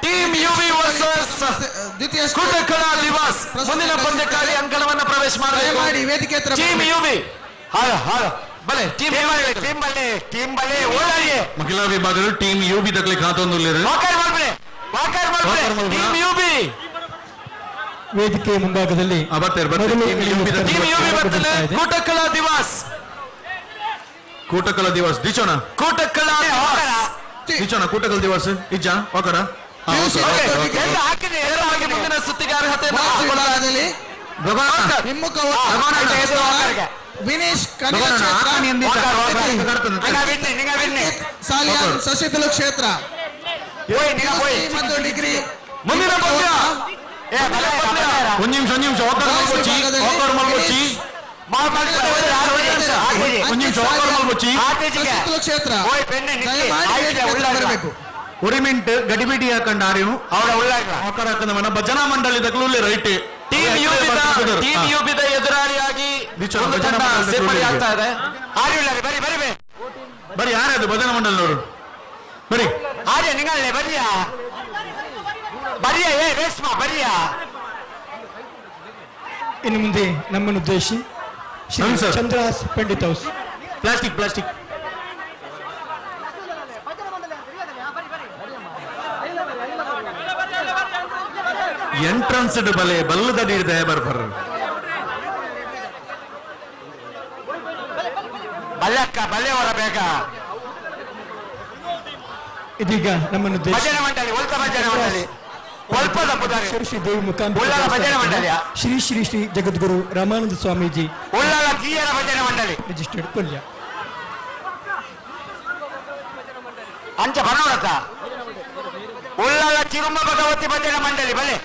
ಟೀಮ್ ಯುವಿ ವರ್ಸಸ್ ದ್ವಿತೀಯ ಕುಟಕಲಾ ದಿವಸ್ ಮುಂದಿನ ಪಂದ್ಯಕ್ಕಾಗಿ ಅಂಕಣವನ್ನು ಪ್ರವೇಶ ಮಾಡಿ ವೇದಿಕೆ ಹತ್ರ ಟೀಮ್ ಯುವಿ ಬಲೆ ಟೀಮ್ ಮಹಿಳಾ ವಿಭಾಗದ ಟೀಮ್ ಯುಬಿ ತಗಲಿ ಖಾತೊಂದುಲ್ಲೇರು ಟೀಮ್ ಯುಬಿ ವೇದಿಕೆ ಮುಂಭಾಗದಲ್ಲಿ ಕೂಟಕಲಾ ದಿವಸ್ ಕೂಟಕಲಾ ದಿವಸ್ ದಿಚೋಣ ಕೂಟಕಲಾ ದಿಚೋಣ ಕೂಟಕಲಾ ದಿವಸ್ ಇಜ್ಜ ಓಕರ ಮುಂದಿನ ಸುತ್ತಿಗೆ ಅರ್ಹತೆ ವಿನೇಶ್ ಶಶಿತುಲು ಕ್ಷೇತ್ರ ಮತ್ತು ಡಿಗ್ರಿ ಮುಂದಿನ ಒಂದು ನಿಮಿಷ ಕ್ಷೇತ್ರ ಬರಬೇಕು ಉರಿಮಿಂಟ್ ಗಡಿಬಿಡಿ ಹಾಕೊಂಡ ಆರ್ಯನು ಅವರ ಉಳ್ಳಾಕ ಭಜನಾ ಮಂಡಳಿ ತಗಲುಲ್ಲೇ ರೈಟ್ ಟೀಮ್ ಯುಬಿದ ಎದುರಾಳಿಯಾಗಿ ಸೇರ್ಪಡೆ ಆಗ್ತಾ ಇದೆ ಬರೀ ಯಾರದು ಭಜನಾ ಮಂಡಳಿನವರು ಬರೀ ಆರ್ಯ ನಿಂಗಳೇ ಬರಿಯಾ ರೇಷ್ಮಾ ಬರಿಯಾ ಇನ್ನು ಮುಂದೆ ನಮ್ಮನ್ನು ಉದ್ದೇಶಿ ಚಂದ್ರಾಸ್ ಪಂಡಿತ್ ಹೌಸ್ ಪ್ಲಾಸ್ಟಿಕ್ ಎಂಟ್ರನ್ಸ್ ಬಲೆ ಬಲ್ಲದಡಿ ದಯ ಬರ್ಬರ್ ಬಲ್ಲೆಕ್ಕ ಬಲ್ಲೆ ಹೊರ ಬೇಕ ಇದೀಗ ನಮ್ಮನ್ನು ಭಜನೆ ಮಂಡಳಿ ಒಲ್ಪ ಭಜನೆ ಮಂಡಳಿ ಒಲ್ಪದ ಪುದಾರಿ ಶ್ರೀ ದೇವಿ ಮುಖಾಂತರ ಉಳ್ಳಾಲ ಭಜನೆ ಮಂಡಳಿಯ ಶ್ರೀ ಶ್ರೀ ಶ್ರೀ ಜಗದ್ಗುರು ರಾಮಾನಂದ ಸ್ವಾಮೀಜಿ ಉಳ್ಳಾಲ ತೀಯರ ಭಜನೆ ಮಂಡಳಿ ರಿಜಿಸ್ಟರ್ಡ್ ಕೊಲ್ಯ ಅಂಚ ಬರೋಣತ ಉಳ್ಳಾಲ ಚಿರುಮ ಭಗವತಿ ಭಜನೆ ಮಂಡಳಿ ಬಲೆ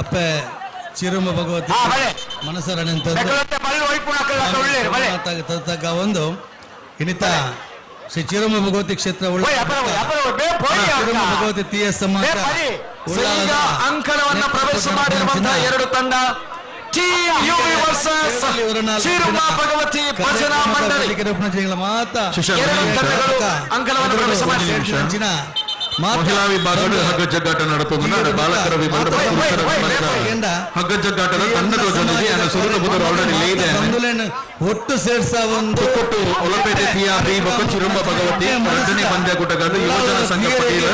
ಅಪ್ಪ ಚಿರುಮ ಭಗವತಿ ಮನಸರಣೆಂತ ಬಲ್ಲು ತಗ ಒಂದು ಇನ್ನಿತ ಶ್ರೀ ಚಿರುಮ ಭಗವತಿ ಕ್ಷೇತ್ರ ಚಿರುಮ ಭಗವತಿ ತೀಯ ಸಮಾಜ ಅಂಕಣವನ್ನು ಪ್ರವೇಶ ಮಾಡಿರುವಂತಹ ಎರಡು ತಂಡ ಭಗವತಿ ಭಜನಾ ಮಂಡಳಿ ಅಂಕಣವನ್ನು ಪ್ರವೇಶ ಮಾಡಿ ಮಹಿಳಾ ವಿಭಾಗದ ಹಗ್ಗ ಜಗ್ಗಾಟ ನಡೆಸುವುದು ಬಾಲಕರ ವಿಭಾಗದ ಹಗ್ಗ ಜಗ್ಗಾಟದ ತಂಡದ ಜೊತೆಗೆ ಸುರುಳ ಆಲ್ರೆಡಿ ಒಟ್ಟು ಸೇರ್ಸ ಒಂದು ಒಲಪೇಟೆ ಟಿಆರ್ಬಿ ಚಿರುಂಬ ಭಗವತಿ ಎರಡನೇ ಪಂದ್ಯಕೂಟಗಾರ ಯುವಜನ ಸಂಘ ಪಟೇಲ್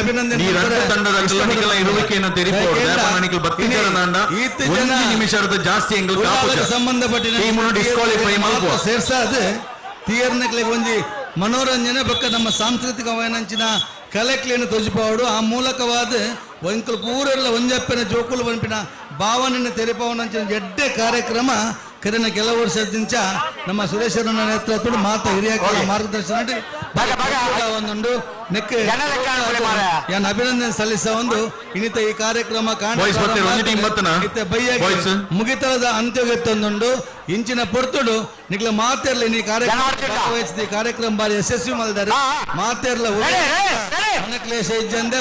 ಅಭಿನಂದನೆ ತಂಡದ ಇರುವಿಕೆಯನ್ನು ತೆರಿಪೋಡು ಬತ್ತಿಂದ ನಿಮಿಷದ ಜಾಸ್ತಿ ಸಂಬಂಧಪಟ್ಟ ಡಿಸ್ಕ್ವಾಲಿಫೈ ಸೇರ್ಸಾದ ತೀರ್ನಕ್ಲೆ ಒಂಜಿ ಮನೋರಂಜನೆ ಬೊಕ್ಕ ನಮ್ಮ ಸಾಂಸ್ಕೃತಿಕ ವಯನಂಚಿನ ಕಲೆಕ್ಲೇನು ತೊಜಿಪಾವಡು ಆ ಮೂಲಕವಾದ ಒಂಕಲು ಪೂರೆಲ್ಲ ಒಂಜಪ್ಪನ ಜೋಕುಲು ಪಂಪಿನ ಭಾವನೆಯನ್ನು ತೆರೆಪವನಂಚಿನ ಎಡ್ಡೆ ಕಾರ್ಯಕ್ರಮ ಕರೆನ ಕೆಲವು ವರ್ಷದಿಂದ ನಮ್ಮ ಸುರೇಶ್ವರನ ನೇತೃತ್ವದ ಮಾತ ಹಿರಿಯ ಮಾರ್ಗದರ್ಶನ ಒಂದುಂಡು ನೆಕ್ ಯಾನ್ ಅಭಿನಂದನೆ ಸಲ್ಲಿಸ ಒಂದು ಇನ್ನಿತ ಈ ಕಾರ್ಯಕ್ರಮ ಮುಗಿತರದ ಅಂತ್ಯಗೆತ್ತೊಂದುಂಡು ಇಂಚಿನ ಪೊರ್ತುಡು ನಿಕ್ಲ ಮಾತೆರ್ಲ ಈ ಕಾರ್ಯಕ್ರಮ ಕಾರ್ಯಕ್ರಮ ಬಾರಿ ಯಶಸ್ವಿ ಮಾಡಿದ್ದಾರೆ ಮಾತೆರ್ಲ ಕ್ಲೇಶ ಇಜ್ಜಂದೆ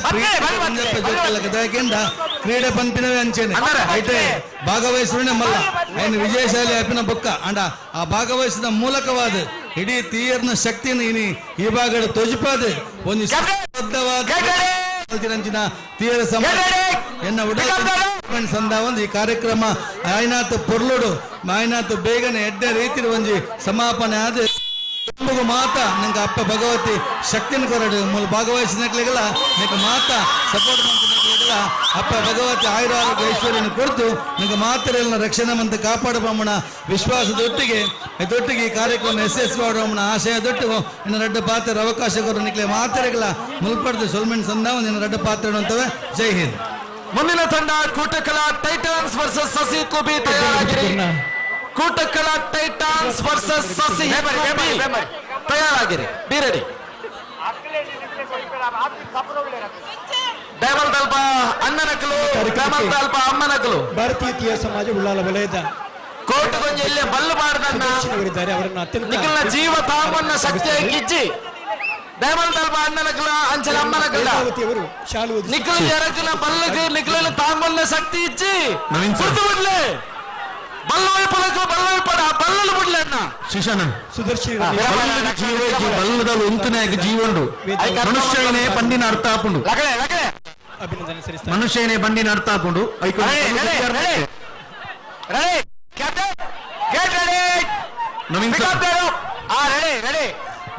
ಕ್ರೀಡೆ ಪಂಪಿನವೇ ಅಂಚೆನೆ ಐತೆ ಭಾಗವಹಿಸುವೇ ಮಲ್ಲ ఆయన ವಿಜಯಶಾಲಿ ಅಪಿನ ಬೊಕ್ಕ ಅಂಡ ಆ ಭಾಗವಹಿಸಿದ ಮೂಲಕವಾದ ಇಡೀ ತೀಯರ್ನ ಶಕ್ತಿಯನ್ನು ಇನಿ ಈ ಭಾಗದ ತೊಜಿಪಾದ ಒಂದು ತೀಯರ ಸಮಾಜ ಎನ್ನ ಉಡಲ್ ಸಂದ ಒಂದು ಈ ಕಾರ್ಯಕ್ರಮ ಆಯ್ನಾತ್ ಪೊರ್ಲುಡು ಆಯ್ನಾತ್ ಬೇಗನೆ ಎಡ್ಡೆ ರೀತಿ ಒಂಜಿ ಸಮಾಪನೆ ಆದ ಮಾತ ನಂಗೆ ಅಪ್ಪ ಭಗವತಿ ಶಕ್ತಿನ ಕೊರಡು ಮೂಲ ಭಾಗವಹಿಸಿನಕ್ಲೆಗಲ್ಲ ನಿಂಗೆ ಮಾತ ಸಪೋರ್ಟ್ ಮಾಡ್ತಿನಕ್ಲೆಗಲ್ಲ ಅಪ್ಪ ಭಗವತಿ ಆಯುರಾರೋಗ್ಯ ಐಶ್ವರ್ಯನ ಕೊಡ್ತು ನಿಂಗೆ ಮಾತೆರೆಲ್ಲ ರಕ್ಷಣೆ ಮಂತ ಕಾಪಾಡಬಮ್ಮನ ವಿಶ್ವಾಸದೊಟ್ಟಿಗೆ ಈ ಕಾರ್ಯಕ್ರಮ ಯಶಸ್ವಿ ಮಾಡುವಮ್ಮನ ಆಶಯದೊಟ್ಟಿಗೂ ಇನ್ನು ರೆಡ್ಡ ಪಾತ್ರ ಅವಕಾಶ ಕೊಡು ನಿಕ್ಲೆ ಮಾತೆರೆಗಳ ಮುಲ್ಪಡ್ದು ಸೊಲ್ಮೆಂಟ್ ಸಂದಾವ ನಿನ್ನ ರೆಡ್ಡ ಪಾತ್ರ ಅಂತವೆ ಜೈ ಹಿಂದ್. ಮುಂದಿನ ತಂಡ ಕೂಟಕಲ ಟೈಟನ್ಸ್ ವರ್ಸಸ್ ಸಸಿ ಕುಬಿ ತಯಾರಾಗಿರಿ. ಕೂಟಕಲ ಟೈಟಾನ್ಸ್ ವರ್ಸಸ್ ಸಸಿ ತಯಾರಾಗಿರಿ. Be ready. ಡೈಮಂಡ್ ತಲ್ಪ ಅಣ್ಣನಕಲು ಡೈಮಂಡ್ ತಲ್ಪ ಅಮ್ಮನಕಲು ಭಾರತೀಯ ತೀಯ ಸಮಾಜ ಉಳ್ಳಾಲ ವಲಯದ ಕೋರ್ಟ್ ಕೊಂಚ ಇಲ್ಲೇ ಬಲ್ಲು ಬಾರ್ದನ್ನ ನಿಖಿಲ್ನ ಜೀವ ತಾಮನ್ನ ಶಕ್ತಿಯ ಕಿಚ್ಚಿ ಡೈಮಂಡ್ ತಲ್ಪ ಅಣ್ಣನಕಲ ಅಂಚಲ ಅಮ್ಮನಕಲ ನಿಖಿಲ್ ಎರಕಲ ಬಲ್ಲಗೆ ನಿಖಿಲ್ ತಾಮನ್ನ ಶಕ್ತಿ ಇಚ್ಚಿ ಸುತ್ತು ಬಿಡ್ಲೆ ಬಲ್ಲವೈಪಲಕ್ಕೆ ಬಲ್ಲವೈಪಡ ಬಲ್ಲಲು ಬಿಡ್ಲೆ ಅಣ್ಣ ಶಿಶನ ಸುದರ್ಶನ ಬಲ್ಲದ ಉಂತನಾಗ ಜೀವಂಡು ಮನುಷ್ಯನೇ ಪಂಡಿನ ಅರ್ಥ ಹಾಕೊಂಡು ಮನುಷ್ಯನೇ ಬಂಡಿನ ಅರ್ಥ ಹಾಕೊಂಡು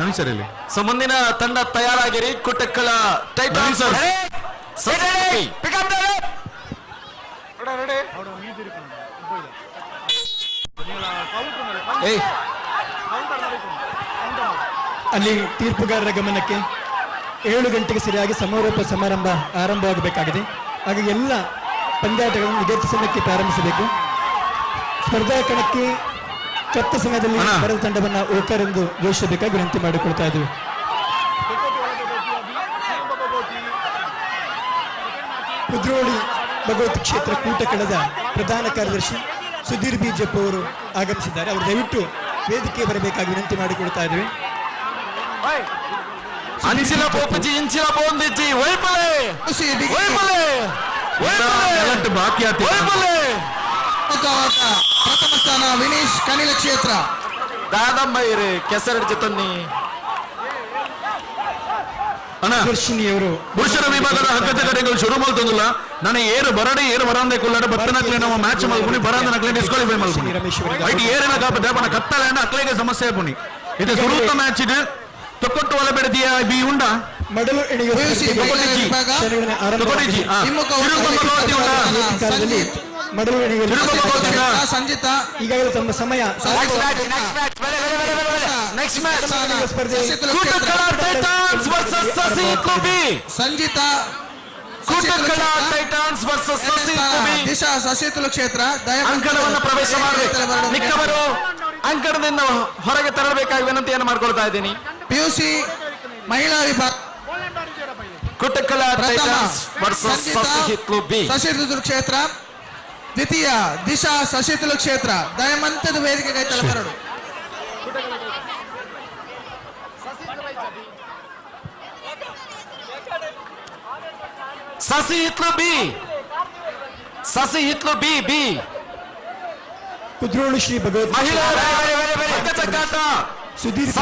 ನಮಸ್ಕಾರಲ್ಲಿ ಮುಂದಿನ ತಂಡ ತಯಾರಾಗಿರಿ. ಕುಟಕ್ಕಳ ಟೈಟಾನ್ಸ್ ಅಲ್ಲಿ ತೀರ್ಪುಗಾರರ ಗಮನಕ್ಕೆ 7 ಗಂಟೆಗೆ ಸರಿಯಾಗಿ ಸಮಾರೋಪ ಸಮಾರಂಭ ಆರಂಭವಾಗಬೇಕಾಗಿದೆ. ಹಾಗಾಗಿ ಎಲ್ಲ ಪಂದ್ಯಾಟಗಳನ್ನು ನಿಗದಿತ ಸಮಯಕ್ಕೆ ಪ್ರಾರಂಭಿಸಬೇಕು. ಸ್ಪರ್ಧಾ ಕಣಕ್ಕೆ ಕತ್ತ ಸಮಯದಲ್ಲಿ ಬರೆದ ತಂಡವನ್ನು ಓಕರೆಂದು ಘೋಷಿಸಬೇಕಾಗಿ ವಿನಂತಿ ಮಾಡಿಕೊಳ್ತಾ ಇದ್ದೀವಿ. ಕುದ್ರೋಳಿ ಭಗವತಿ ಕ್ಷೇತ್ರ ಕೂಟಕಳದ ಪ್ರಧಾನ ಕಾರ್ಯದರ್ಶಿ ಸುಧೀರ್ ಬಿಜೆಪಿ ಅವರು ಆಗಮಿಸಿದ್ದಾರೆ. ಅವರು ದಯವಿಟ್ಟು ವೇದಿಕೆ ಬರಬೇಕಾಗಿ ವಿನಂತಿ ಮಾಡಿಕೊಳ್ತಾ ಇದ್ದೀವಿ. ಅಂಚಿನ ಪೋಪಜಿ ಇಂಚಿನ ಪೋಂದಿಜ್ಜಿ ವೈಪಲೆ ವೈಪಲೆ ವೈಪಲೆ ಬಾಕಿ ವೈಪಲೆ ಪ್ರಥಮ ಸ್ಥಾನ ವಿನೀಶ್ ಕನಿಲ ಕ್ಷೇತ್ರ ದಾದಂಬೈರಿ ಕೆಸರಡ್ಜಿ ತೊನ್ನಿ ಪುರುಷರ ವಿಭಾಗದ ಹಗ್ಗದ ಕಡೆಗಳು ಶುರು ಮಾಡ್ತಂದಿಲ್ಲ. ನನಗೆ ಏರು ಬರಡೆ ಏರು ಬರಂದೆ ಕೊಲ್ಲಾಡ ಬತ್ತನಕ್ಲೆ ನಾವು ಮ್ಯಾಚ್ ಮಲ್ಪುನಿ ಬರಂದ ನಕ್ಲೆ ಡಿಸ್ಕ್ವಾಲಿಫೈ ಮಲ್ಪುನಿ ಐಟಿ ಏರಿನ ಕಾಪ ದೇಪನ ಕತ್ತಲೆ ಅಕ್ಲೆಗೆ ಸಮಸ್ಯೆ ಆಪುನಿ ಇದು ಸುರುತ್ತ ಮ್ಯಾಚ್ ಇದು ತೊಕ್ಕೊಟ್ಟು ಒಲ ಬೆಳೆದಿಯ ಬಿ ಉಂಡ ಮಡಲು ಎಣಿಯುವ ಮಡಲು ಎಣಿಯುವ ಸಂಜಿತ ಈಗಾಗಲೇ ತಮ್ಮ ಸಮಯ ಸಂಜಿತ ದಿಶಾ ಸಶೀತಲು ಕ್ಷೇತ್ರ ಅಂಕಣವನ್ನು ಪ್ರವೇಶ ಮಾಡಬೇಕು. ಮಿಕ್ಕವರು ಅಂಕಣದಿಂದ ಹೊರಗೆ ತರಬೇಕಾಗಿ ವಿನಂತಿಯನ್ನು ಮಾಡ್ಕೊಳ್ತಾ ಇದ್ದೀನಿ. ಪಿಯುಸಿ ಮಹಿಳಾ ವಿಭಾಗ ಕುಟಕಲ ಟೈಟನ್ಸ್ ವರ್ಸಸ್ ಸಸಿಹಿತ್ಲು ಬಿ. ಸಶೀತಲು ಕ್ಷೇತ್ರ ದ್ವಿತೀಯ ದಿಶಾ ಸಶೀತಲು ಕ್ಷೇತ್ರ ದಯಮಂತದ ವೇದಿಕೆಗೆ ತಲಬರಡು. Sasihithlu B. Sasihithlu B B Kudroli Shri Bhagavath ಮಹಿಳಾ ಸುಧೀರ್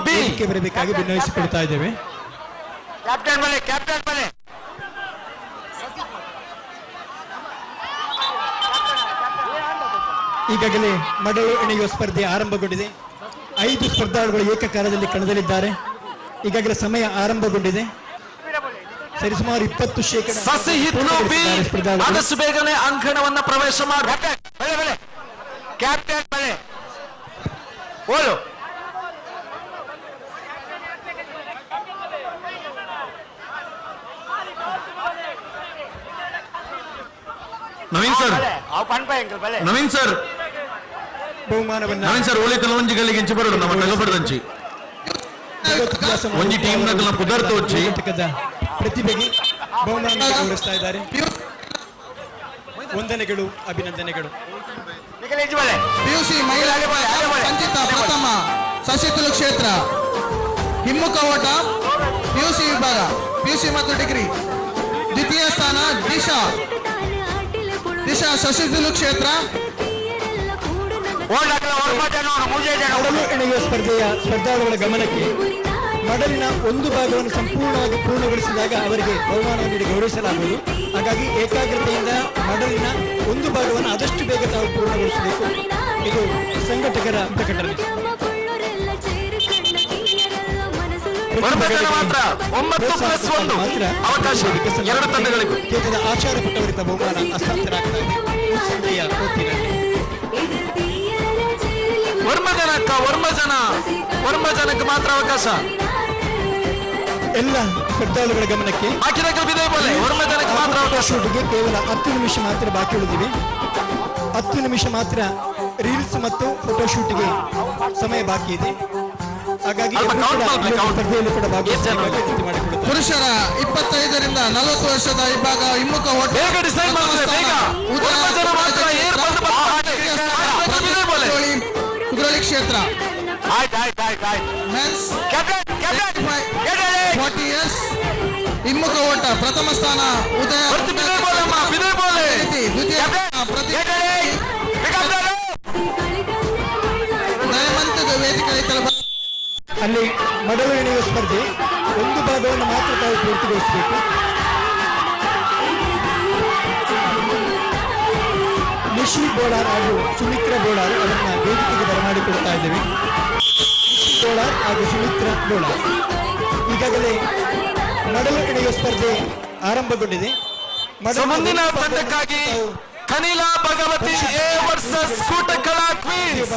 ವೇದಿಕೆ ಬರಬೇಕಾಗಿ ವಿನಯಿಸಿಕೊಳ್ತಾ ಇದ್ದೇವೆ. ಕ್ಯಾಪ್ಟನ್ ಬಲೆ ಕ್ಯಾಪ್ಟನ್ ಬಲೆ ಈಗಾಗಲೇ ಮಡಲು ಎಣೆಯುವ ಸ್ಪರ್ಧೆ ಆರಂಭಗೊಂಡಿದೆ. 5 ಸ್ಪರ್ಧಾಳುಗಳು ಏಕಕಾಲದಲ್ಲಿ ಕಣದಲ್ಲಿದ್ದಾರೆ. ಈಗಾಗಲೇ ಸಮಯ ಆರಂಭಗೊಂಡಿದೆ. ಸರಿಸುಮಾರು 20% ಸಸಿಹಿತ್ಲು ಬಿ ಆದಷ್ಟು ಬೇಗನೆ ಅಂಕಣವನ್ನ ಪ್ರವೇಶ ಮಾಡಿ. ಕ್ಯಾಪ್ಟನ್ ಬಲೆ ಓಲು ನವೀನ್ ಸರ್ ನವೀನ್ ಸರ್ ಬಹುಮಾನವನ್ನ ನವೀನ್ ಸರ್ ಓಲೆ ಕಲವಂಜಿಗಳಿಗೆ ಎಂಚಿ ಬರೋಡು ನಮ್ಮ ನಗಬರದಂಚಿ ಒಂಜಿ ಟೀಮ್ ನಗಲ ಕುದರ್ತು వచ్చి ಪ್ರತಿಭೆಗೆ ಬಹುಮಾನ ಗೌರವಿಸ್ತಾ ಇದ್ದಾರೆ. ವಂದನೆಗಳು, ಅಭಿನಂದನೆಗಳು. ಪಿಯುಸಿ ಮಹಿಳಾ ಸಂಚಿತ ಪ್ರಥಮ ಸಶೀತಲು ಕ್ಷೇತ್ರ ಹಿಮ್ಮುಖ ಓಟ ಪಿಯುಸಿ ವಿಭಾಗ ಪಿಯುಸಿ ಮತ್ತು ಡಿಗ್ರಿ. ದ್ವಿತೀಯ ಸ್ಥಾನ ದಿಶಾ ದಿಶಾ ಸಶೀತಲು ಕ್ಷೇತ್ರ. ಮಡಲು ಎಣೆಯುವ ಸ್ಪರ್ಧೆಯ ಸ್ಪರ್ಧಾಳುಗಳ ಗಮನಕ್ಕೆ ಮಡಲಿನ ಒಂದು ಭಾಗವನ್ನು ಸಂಪೂರ್ಣವಾಗಿ ಪೂರ್ಣಗೊಳಿಸಿದಾಗ ಅವರಿಗೆ ಬಹುಮಾನ ನೀಡಿ ಗೌರವಿಸಲಾಗುವುದು. ಹಾಗಾಗಿ ಏಕಾಗ್ರತೆಯಿಂದ ಮಡಲಿನ ಒಂದು ಭಾಗವನ್ನು ಆದಷ್ಟು ಬೇಗ ತಾವು ಪೂರ್ಣಗೊಳಿಸಬೇಕು. ಇದು ಸಂಘಟಕರ ಪ್ರಕಟಣೆ. ಕ್ಷೇತ್ರದ ಆಚಾರ ಪಟ್ಟವರಿಂದ ಬಹುಮಾನ ಹಸ್ತಾಂತರ ಆಗ್ತಾ ಇದೆ. ಸಂಖ್ಯೆಯ ಹೊತ್ತಿನಲ್ಲಿ ವರ್ಮಜನಕ್ಕೆ ಮಾತ್ರ ಅವಕಾಶ. ಎಲ್ಲ ಸ್ಪರ್ಧಾಳುಗಳ ಗಮನಕ್ಕೆ ವರ್ಮಜನಕ್ಕೆ ಮಾತ್ರ ಅವಕಾಶ. ಕೇವಲ 10 ನಿಮಿಷ ಮಾತ್ರ ಬಾಕಿ ಉಳಿದಿವೆ. 10 ನಿಮಿಷ ಮಾತ್ರ ರೀಲ್ಸ್ ಮತ್ತು ಫೋಟೋಶೂಟ್ಗೆ ಸಮಯ ಬಾಕಿ ಇದೆ. ಹಾಗಾಗಿ ಸ್ಪರ್ಧೆಯಲ್ಲಿ ಕೂಡ ಭಾಗವಹಿಸಬೇಕಾಗಿ ವಿನಂತಿ ಮಾಡಿಕೊಳ್ಳುತ್ತಾರೆ. ಪುರುಷರ 25ರಿಂದ 40 ವರ್ಷದ ವಿಭಾಗ ಹಿಮ್ಮುಖ ಓಟ ಕುದ್ರೋಳಿ ಕ್ಷೇತ್ರ ಮೆನ್ಸ್ 40 ಇಯರ್ಸ್ ಹಿಮ್ಮುಖ ಓಟ ಪ್ರಥಮ ಸ್ಥಾನ ಉದಯ. ದ್ವಿತೀಯ ದಯಮಂತದ ವೇದಿಕೆ ಅಲ್ಲಿ ಮಡಲು ಎಣೆಯುವ ಸ್ಪರ್ಧೆ ಒಂದು ಭಾಗವನ್ನು ಮಾತ್ರ ತಾವು ಪೂರ್ತಿಗೊಳಿಸಬೇಕು. ನಿಶ್ರೀ ಬೋಳಾರ್ ಹಾಗೂ ಸುಮಿತ್ರಾ ಬೋಳಾರ್ ಅವರನ್ನ ವೇದಿಕೆಗೆ ಬರಮಾಡಿಕೊಡ್ತಾ ಇದ್ದೇವೆ. ಬೋಳಾರ್ ಹಾಗೂ ಸುಮಿತ್ರಾ ಬೋಳಾರ್ ಈಗಾಗಲೇ ಮಡಲು ಎಣೆಯುವ ಸ್ಪರ್ಧೆ ಆರಂಭಗೊಂಡಿದೆ. ಮುಂದಿನ ತಂಡಕ್ಕಾಗಿ ಕನಿಲಾ ಭಗವತಿ ಎ ವರ್ಸಸ್ ಕೂಟಕಲಾ ಕ್ವೀನ್ಸ್.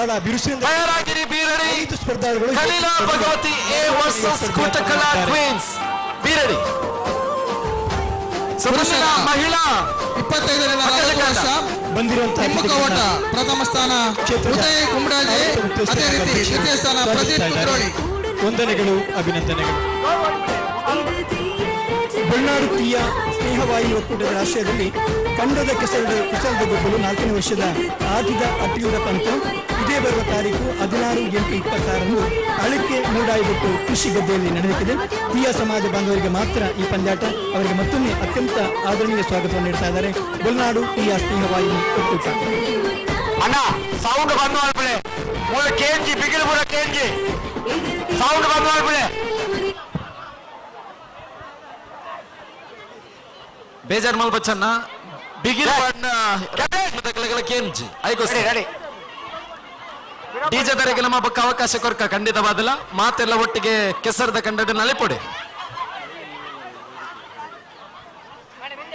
ತಯಾರಾಗಿರಿ ಬೀರಡಿ. ಸ್ಪರ್ಧಾಳುಗಳು ಕನಿಲಾ ಭಗವತಿ ಎ ವರ್ಸಸ್ ಕೂಟಕಲಾ ಕ್ವೀನ್ಸ್ ಬೀರಡಿ. ಮುಂದಿನ ಮಹಿಳಾ 25ರಿಂದ 40 ವರ್ಷ ಬಂದಿರುವಂತಹ ಹಿಮ್ಮುಖ ಓಟ ಪ್ರಥಮ ಸ್ಥಾನ ಉದಯ್ ಕುಂಬ್ರಾಜೆ. ಅದೇ ರೀತಿ ದ್ವಿತೀಯ ಸ್ಥಾನ ಪ್ರದೀಪ್ ಕುದ್ರೋಳಿ. ವಂದನೆಗಳು, ಅಭಿನಂದನೆಗಳು. ಬಳ್ಳಾರಿ ತೀಯ ಸ್ನೇಹವಾಯಿ ಒಕ್ಕೂಟದ ರಾಷ್ಟ್ರೀಯದಲ್ಲಿ ಕಂಡದ ಕುಸಲದ ಗೊಬ್ಬಲು 4ನೇ ವರ್ಷದ ಆದಿದ ಅತಿಯೂರ ಪಂತು ಇದೇ ಬರುವ ತಾರೀಕು 16/8/26 ಅಳಿಕೆ ಮೂಡಾಯಿಬಿಟ್ಟು ಕೃಷಿ ಗದ್ದೆಯಲ್ಲಿ ನಡೆಯುತ್ತಿದೆ. ತೀಯ ಸಮಾಜ ಬಾಂಧವರಿಗೆ ಮಾತ್ರ ಈ ಪಂದ್ಯಾಟ. ಅವರಿಗೆ ಮತ್ತೊಮ್ಮೆ ಅತ್ಯಂತ ಆದರಣೀಯ ಸ್ವಾಗತವನ್ನು ನೀಡ್ತಾ ಇದ್ದಾರೆ ಬಲ್ನಾಡು ತೀಯ ಸ್ನೇಹವಾಯಿ ಒಕ್ಕೂಟ. ಅಣ್ಣ ಸೌಂಡ್ ಬಂದು ಮಾಡ್ಬಿಳೆ ಕೆಂಜಿ ಬಿಗಿಲು ಕೂಡ ಕೆಂಜಿ ಸೌಂಡ್ ಬಂದು ಮಾಡ್ಬಿಳೆ. ಬೇಜಾರ್ ಮಲ್ ಬಚ್ಚನ್ನ ಬಿಗಿಲ್ ಕೇಂಜಿ ಐಕೋಸ್ ರೆಡಿ ಡಿಜೆ ತರಗೆ ನಮ್ಮ ಪಕ್ಕ ಅವಕಾಶ ಕೊರ್ಕ ಖಂಡಿತವಾದಲ್ಲ ಮಾತೆಲ್ಲ ಒಟ್ಟಿಗೆ ಕೆಸರದ ಕಂಡದ ನಳಿಪೊಡೆ.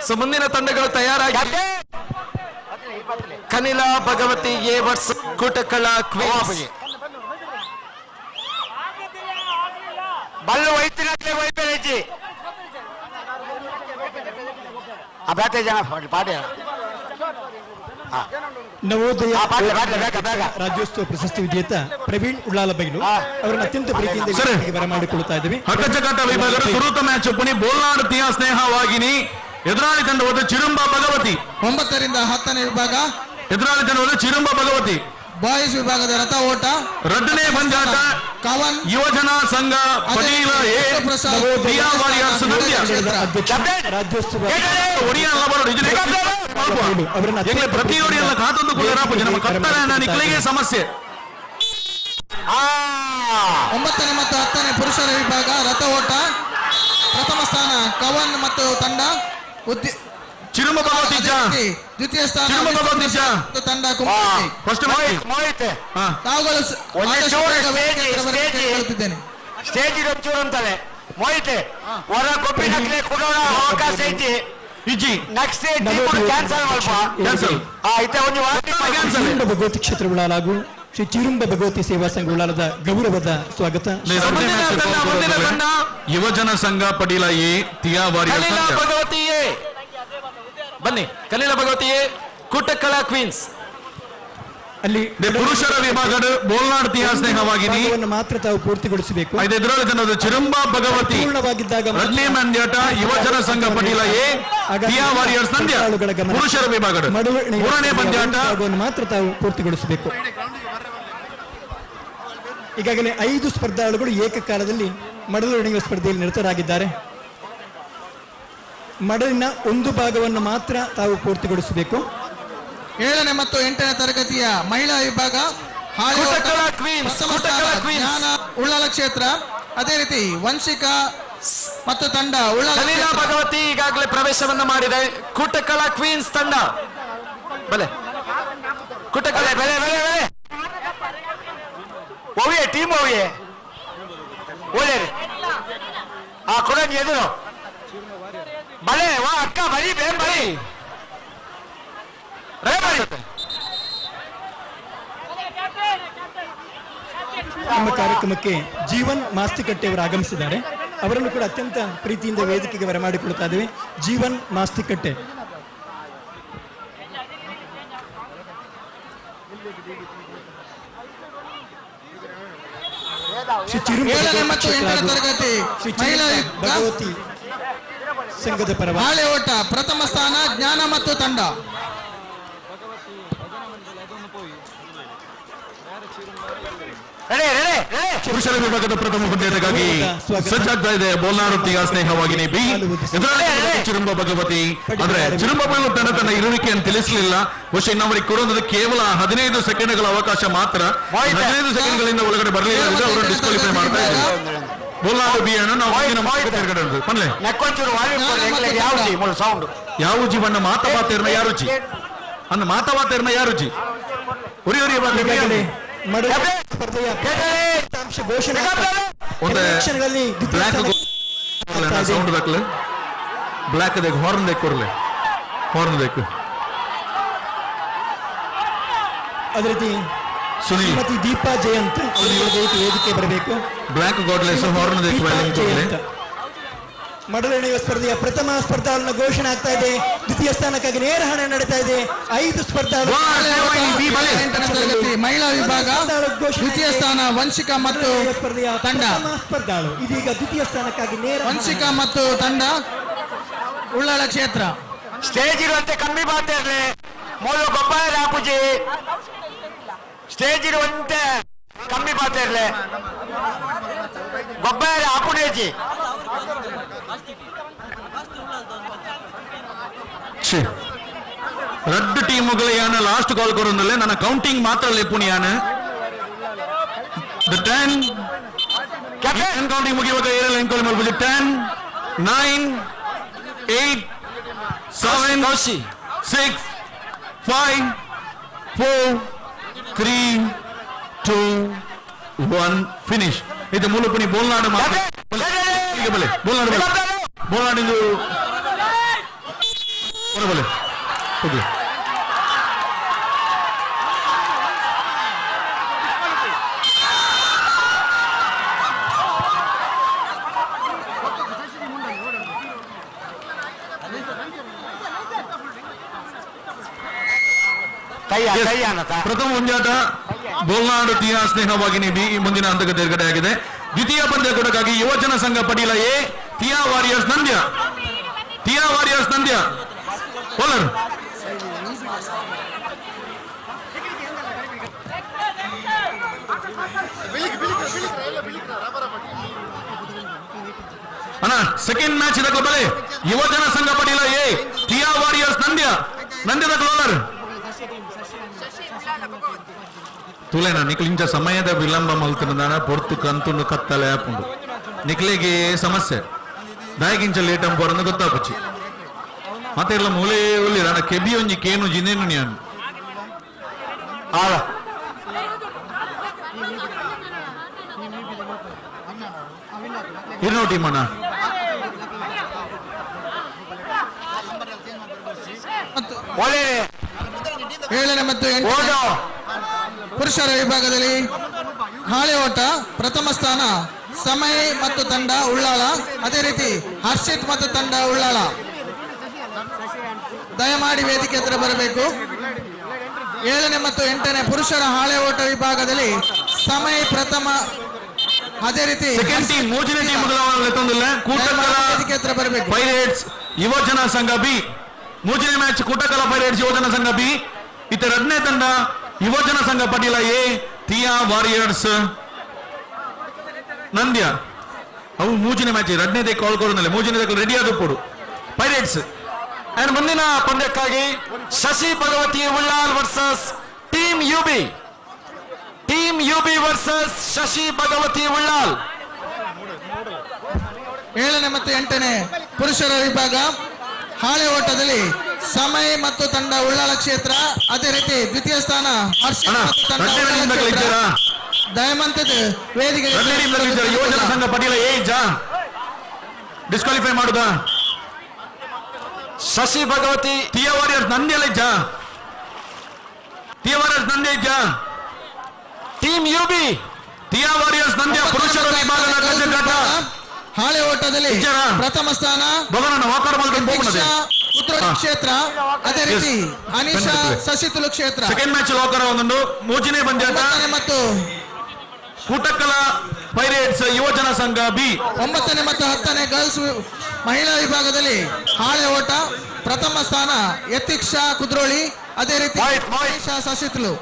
ಸೊ ಮುಂದಿನ ತಂಡಗಳು ತಯಾರಾಗಿ ಕನಿಲ Bhagavati A verse ಕೂಟಕಳ Queens Ballu ವೈತಿನಕ್ಕೆ ವೈಪೇಜಿ ಅಭ್ಯಾತ ಜನ ಪಾಠ ನವೋದಯ ರಾಜ್ಯೋತ್ಸವ ಪ್ರಶಸ್ತಿ ವಿಜೇತ ಪ್ರವೀಣ್ ಉಳ್ಳಾಲ ಬೈಲು ಅವರನ್ನು ಅತ್ಯಂತ ಪ್ರೀತಿಯಿಂದ ಬರಮಾಡಿಕೊಳ್ಳುತ್ತಾ ಇದ್ದೇವೆ. ಹಕ್ಕಚಕಾಟ ವಿಭಾಗದ ಸುರೂತ ಮ್ಯಾಚ್ ಒಪ್ಪಣಿ ಬೋಲ್ನಾಡು ಸ್ನೇಹವಾಗಿನಿ ಎದುರಾಳಿ ತಂಡವಾದ ಚಿರುಂಬ ಭಗವತಿ 9 ರಿಂದ 10ನೇ ವಿಭಾಗ ಎದುರಾಳಿ ತಂಡವಾದ ಚಿರುಂಬ ಭಗವತಿ ಬಾಯ್ಸ್ ವಿಭಾಗದ ರಥ ಓಟ 2ನೇ ಪಂದ್ಯಾಟ ಕವನ್ ಯುವಜನ ಸಂಘ ಪಟೀಲ ಎ ದಿಯಾ ವಾರಿಯರ್ಸ್ ನಂದ್ಯ ಪ್ರತಿ ಒಡಿಯಲ್ಲ ಕಾತೊಂದು ಕುಲರಾಪು ನಮ್ಮ ಕತ್ತಲ ನಿಕ್ಲಿಗೆ ಸಮಸ್ಯೆ. 9ನೇ ಮತ್ತು 10ನೇ ಪುರುಷರ ವಿಭಾಗ ರಥ ಓಟ ಪ್ರಥಮ ಸ್ಥಾನ ಕವನ್ ಮತ್ತು ತಂಡ ಚಿರುಮ ಭಗವತಿ ದ್ವಿತೀಯ ಸ್ಥಾನ ತಂಡ ಸ್ಟೇಜ್ ಒಂಚೂರು ಅಂತಲೇ ಮೋಹಿತೆ ಹೊರ ಕೊಪ್ಪಿನಕ್ಲೆ ಕೊಡೋಣ ಅವಕಾಶ ಐತಿ ಇಜಿ ನೆಕ್ಸ್ಟ್ ಕ್ಯಾನ್ಸಲ್ ಕ್ಯಾನ್ಸಲ್ ಐತೆ ಒಂದು ಚಿರುಂಬ ಭಗವತಿ ಕ್ಷೇತ್ರ ಉಳ್ಳಾಲಾಗು ಶ್ರೀ ಚಿರುಂಬ ಭಗವತಿ ಸೇವಾ ಸಂಘ ಉಳ್ಳಾಲದ ಗೌರವದ ಸ್ವಾಗತ. ಯುವಜನ ಸಂಘ ಪಟೀಲ ಎ ತಿಯಾ ವಾರಿಯರ್ಸ್ ಭಗವತಿ ಎ ಬನ್ನಿ ಕಲೀಲ ಭಗವತಿ ಎ ಕೂಟಕಳ ಕ್ವೀನ್ಸ್ ಅಲ್ಲಿ ಪುರುಷರ ವಿಭಾಗದ ಬೋಲ್ನಾಡ್ ತಿಯಾ ಸ್ನೇಹವಾಗಿನಿ ಮಾತ್ರ ತಾವು ಪೂರ್ತಿಗೊಳಿಸಬೇಕು. ಎದುರಾಳಿ ತಂಡದ ಚಿರುಂಬ ಭಗವತಿ ಪೂರ್ಣವಾಗಿದ್ದಾಗ 2ನೇ ಮಂದ್ಯಾಟ ಯುವಜನ ಸಂಘ ಪಟೀಲ ಎ ತಿಯಾ ವಾರಿಯರ್ಸ್ ನಂದ್ಯ ಪುರುಷರ ವಿಭಾಗದ 3ನೇ ಪಂದ್ಯಾಟ ಮಾತ್ರ ತಾವು ಪೂರ್ತಿಗೊಳಿಸಬೇಕು. ಈಗಾಗಲೇ 5 ಸ್ಪರ್ಧಾಳುಗಳು ಏಕಕಾಲದಲ್ಲಿ ಮಡಲು ಎಣೆಯುವ ಸ್ಪರ್ಧೆಯಲ್ಲಿ ನಿರತರಾಗಿದ್ದಾರೆ. ಮಡಲಿನ ಒಂದು ಭಾಗವನ್ನು ಮಾತ್ರ ತಾವು ಪೂರ್ತಿಗೊಳಿಸಬೇಕು. 7ನೇ ಮತ್ತು 8ನೇ ತರಗತಿಯ ಮಹಿಳಾ ವಿಭಾಗ ಜ್ಞಾನ ಉಳ್ಳಾಲ ಕ್ಷೇತ್ರ, ಅದೇ ರೀತಿ ವಂಶಿಕಾ ಮತ್ತು ತಂಡ ಕಲೀಲ ಭಗವತಿ ಈಗಾಗಲೇ ಪ್ರವೇಶವನ್ನ ಮಾಡಿದೆ. ಕೂಟಕಳ ಕ್ವೀನ್ಸ್ ತಂಡ ಬಲೆ ಕೂಟಕಳ ಬೆಲೆ ಬೆಲೆ ಬೆಲೆ ಓವಿಯೇ ಟೀಮ್ ಓವಿಯೇ ಓಲೇರಿ ಆ ಕೊಡಂಗಿ ಎದುರು ಬಲೆ ವಾ ಅಕ್ಕ ಬರೀ ಬೇನ್ ಬರೀ ನಮ್ಮ ಕಾರ್ಯಕ್ರಮಕ್ಕೆ ಜೀವನ್ ಮಾಸ್ತಿಕಟ್ಟೆ ಅವರು ಆಗಮಿಸಿದ್ದಾರೆ. ಅವರನ್ನು ಕೂಡ ಅತ್ಯಂತ ಪ್ರೀತಿಯಿಂದ ವೇದಿಕೆಗೆ ಬರಮಾಡಿಕೊಳ್ತಾ ಇದ್ದೇವೆ. ಜೀವನ್ ಮಾಸ್ತಿಕಟ್ಟೆ ಭಗವತಿ ಸಂಘದ ಪರವಾಗಿ ಬಾಳೆ ಓಟ ಪ್ರಥಮ ಸ್ಥಾನ ಜ್ಞಾನ ಮತ್ತು ತಂಡ. ಪುರುಷರ ವಿಭಾಗದ ಪ್ರಥಮ ಪಂದ್ಯಕ್ಕಾಗಿ ಸಜ್ಜಾಗ್ತಾ ಇದೆ ಬೋಲ್ನಾಡು ತಿಯಾ ಸ್ನೇಹವಾಗಿನಿ ಬಿ ಎದುರಾಳಿ ಚಿರುಂಬ ಭಗವತಿ. ಅಂದ್ರೆ ಚಿರುಂಬ ಭಗವತಿ ತನ್ನ ಇರುವಿಕೆಯನ್ನು ತಿಳಿಸಲಿಲ್ಲ. ಬಹುಶಃ ಇನ್ನವರಿಗೆ ಕೊಡೋದು ಕೇವಲ 15 ಸೆಕೆಂಡ್ಗಳ ಅವಕಾಶ ಮಾತ್ರ. 15 ಸೆಕೆಂಡ್ಗಳಿಂದ ಒಳಗಡೆ ಬರಲಿಲ್ಲ ಅವರು ಡಿಸ್ಕ್ವಾಲಿಫೈ ಮಾಡ್ತಾ ಇದ್ದಾರೆ. ಬೋಲ್ನಾಡು ಬಿ ಅನ್ನು ನಾವು ಪನ್ಲೆ ಯಾವ ಜೀವನ ಮಾತವಾತೇರ್ನ ಯಾರುಚಿ ಅನ್ನ ಮಾತವಾತೇರ್ನ ಯಾರುಚಿ ಉರಿ ಉರಿ ಘೋಷಣೆ ಸೌಂಡ್ ಬೇಕಲ್ಲ ಬ್ಲಾಕ್ ದೇಕ್ ಹಾರ್ನ್ ದೇಕ್ ಕೊರ್ಲೆ ಹಾರ್ನ್ ದೇಕ್ ಅದೇ ರೀತಿ ಶ್ರೀಮತಿ ದೀಪಾ ಜಯಂತ್ ವೇದಿಕೆ ಬರಬೇಕು. ಬ್ಲಾಕ್ ಗಾಡ್ಲೆಸ್ ಹಾರ್ನ್ ದೇಕ್ ಮಡಲು ಎಣೆಯುವ ಸ್ಪರ್ಧೆಯ ಪ್ರಥಮ ಸ್ಪರ್ಧಾಳನ್ನ ಘೋಷಣೆ ಆಗ್ತಾ ಇದೆ. ದ್ವಿತೀಯ ಸ್ಥಾನಕ್ಕಾಗಿ ನೇರ ಹಣೆ ನಡೀತಾ ಇದೆ. 5 ಸ್ಪರ್ಧಾಳು ಮಹಿಳಾ ವಿಭಾಗ ದ್ವಿತೀಯ ಸ್ಥಾನ ವಂಶಿಕಾ ಮತ್ತು ತಂಡ. ಸ್ಪರ್ಧಾಳು ಇದೀಗ ದ್ವಿತೀಯ ಸ್ಥಾನಕ್ಕಾಗಿ ನೇರ ವಂಶಿಕಾ ಮತ್ತು ತಂಡ ಉಳ್ಳಾಳ ಕ್ಷೇತ್ರ. ಸ್ಟೇಜ್ ಇರುವಂತೆ ಕಮ್ಮಿ ಬಾತೆ ಮೂಲು ಗೊಬ್ಬರ ಹಾಪುಜಿ ಸ್ಟೇಜ್ ಇರುವಂತೆ ಕಮ್ಮಿ ಬಾತೆ ಇರಲಿ ಗೊಬ್ಬರ ಹಾಪುಡೇಜಿ ரெண்டு டீமுகளையான லாஸ்ட் கால் கொண்டல்ல நான் கவுண்டிங் மாத்திர ಲೆಪುಣಿಯಾನ the 10 captain counting ಮುಗಿಯುವಾಗ ಏರಲ್ ಎಂಕೋಲ್ ಮಾಡ್ಬೋದು 10 9 8 7 6 5 4 3 2-1 ಫಿನಿಶ್. ಇದು ಮೂಲಪುನಿ ಬೋಲ್ನಾಡು ಬಲೆ ಬೋಲ್ನಾಡು ಬಲೆ ಬೋಲ್ನಾಡು ಇದು ಬಲೆ ಹೋಗಿ. ಪ್ರಥಮ ಪಂದ್ಯಾಟ ಬೋಲ್ನಾಡು ತೀಯಾ ಸ್ನೇಹವಾಗಿನಿ ಬಿ ಮುಂದಿನ ಹಂತಕ್ಕೆ ತೇರ್ಗಡೆಯಾಗಿದೆ. ದ್ವಿತೀಯ ಪಂದ್ಯ ಕೂಟಕ್ಕಾಗಿ ಯುವಜನ ಸಂಘ ಪಡೀಲ ಎ ಟಿಯಾ ವಾರಿಯರ್ಸ್ ನಂದ್ಯ. ಟಿಯಾ ವಾರಿಯರ್ಸ್ ನಂದ್ಯ ಬೌಲರ್ ಅಣ್ಣ ಸೆಕೆಂಡ್ ಮ್ಯಾಚ್ ಇದಕ್ಕೆ ಬಲೆ ಯುವಜನ ಸಂಘ ಪಡೀಲ ಎ ಟಿಯಾ ವಾರಿಯರ್ಸ್ ನಂದ್ಯ. ನಂದ್ಯದ ಬೌಲರ್ ತುಲೇನ ನಿಕ್ಲಿಂಚ ಸಮಯದ ವಿಳಂಬ ಮಲ್ತಿನ ಪೊರ್ತು ಕಂತು ಕತ್ತಲೆ ಆಪುಂಡು ನಿಕ್ಲಿಗೆ ಸಮಸ್ಯೆ ದಾಯಕಿಂಚ ಲೇಟ್ ಅಂತ ಬರೋದು ಗೊತ್ತಾಪಚ್ಚಿ ಮತ್ತೆ ಎಲ್ಲ ಮೂಲೆ ಉಳ್ಳಿ ನಾನು ಕೆಬಿ ಒಂಜಿ ಕೇನು ಜಿನೇನು ನಾನು ಇರ್ನೋ ಟೀಮ್ ಅಣ್ಣ 7ನೇ ಮತ್ತು 8ನೇ ಪುರುಷರ ವಿಭಾಗದಲ್ಲಿ ಹಾಳೆ ಓಟ ಪ್ರಥಮ ಸ್ಥಾನ ಸಮಯ ಮತ್ತು ತಂಡ ಉಳ್ಳಾಳ. ಅದೇ ರೀತಿ ಹರ್ಷಿತ್ ಮತ್ತು ತಂಡ ಉಳ್ಳಾಳ ದಯಮಾಡಿ ವೇದಿಕೆ ಹತ್ರ ಬರಬೇಕು. 7ನೇ ಮತ್ತು 8ನೇ ಪುರುಷರ ಹಾಳೆ ಓಟ ವಿಭಾಗದಲ್ಲಿ ಸಮಯ ಪ್ರಥಮ. ಅದೇ ರೀತಿ ಸೆಕೆಂಡ್ ಟೀಮ್ ಮೂಜನೆ ಟೀಮ್ ವೇದಿಕೆ ಹತ್ರ ಬರಬೇಕು. ಪೈರೇಟ್ಸ್ ಯುವಜನ ಸಂಘ ಬಿ ಮೂಜನೆ ಮ್ಯಾಚ್ ಕೂಟಕಲ ಪೈರೇಟ್ಸ್ ಯುವಜನ ಸಂಘ ಬಿ. ಇತ್ತ 2ನೇ ತಂಡ ಯುವಜನ ಸಂಘ ಪಟೀಲ ಎ ಟಿಯಾ ವಾರಿಯರ್ಸ್ ನಂದ್ಯ. ಅವು ಮೂಜಿನ ಮ್ಯಾಚ್ 2ನೇ ಕಾಲ್ ಕೊಡೋದಿಲ್ಲ ಮೂಜಿನ ರೆಡಿ ಆದ ಕೊಡು ಪೈರೇಟ್ಸ್. ಅಂಡ್ ಮುಂದಿನ ಪಂದ್ಯಕ್ಕಾಗಿ Shashi Bhagavathi Ullal versus team UB. Team UB versus Shashi Bhagavathi Ullal. 7ನೇ ಮತ್ತು 8ನೇ ಪುರುಷರ ವಿಭಾಗ ಹಾಳೆ ಓಟದಲ್ಲಿ ಸಮಯ ಮತ್ತು ತಂಡ ಉಳ್ಳಾಳ ಕ್ಷೇತ್ರ. ಅದೇ ರೀತಿ ದ್ವಿತೀಯ ಸ್ಥಾನ ದಯಮಂತದ ವೇದಿಕೆ ಯುವಜನ ಸಂಘ ಪಟೀಲ ಏ ಜಾ ಡಿಸ್ಕ್ವಾಲಿಫೈ ಮಾಡುದ ಶಶಿ ಭಗವತಿ ಟಿಯಾ ವಾರಿಯರ್ಸ್ ನಂದ್ಯಲ್ಲ ಜಾ ಟಿಯಾ ವಾರಿಯರ್ಸ್ ನಂದ್ಯ ಜಾ ಟೀಮ್ ಯುಬಿ ಟಿಯಾ ವಾರಿಯರ್ಸ್ ನಂದ್ಯ ಪುರುಷರ ವಿಭಾಗದ ಹಾಳೆ ಓಟದಲ್ಲಿ ಪ್ರಥಮ ಸ್ಥಾನ ಉತ್ತರ ಕ್ಷೇತ್ರ. ಅದೇ ರೀತಿ ಅನಿಶಾ ಸಸಿತುಲು ಕ್ಷೇತ್ರ. ಸೆಕೆಂಡ್ ಮ್ಯಾಚ್ ಲೋಕರ ಒಂದು ಮೂಜಿನೇ ಪಂದ್ಯಾಟ ಮತ್ತು ಕೂಟಕ್ಕಲ ಪೈರೇಟ್ಸ್ ಯುವಜನ ಸಂಘ ಬಿ. 9ನೇ ಮತ್ತು 10ನೇ ಗರ್ಲ್ಸ್ ಮಹಿಳಾ ವಿಭಾಗದಲ್ಲಿ ಹಾಳೆ ಓಟ ಪ್ರಥಮ ಸ್ಥಾನ ಯತೀಕ್ಷಾ ಕುದ್ರೋಳಿ. ಅದೇ ರೀತಿ ಅನಿಶಾ ಸಸಿತುಲು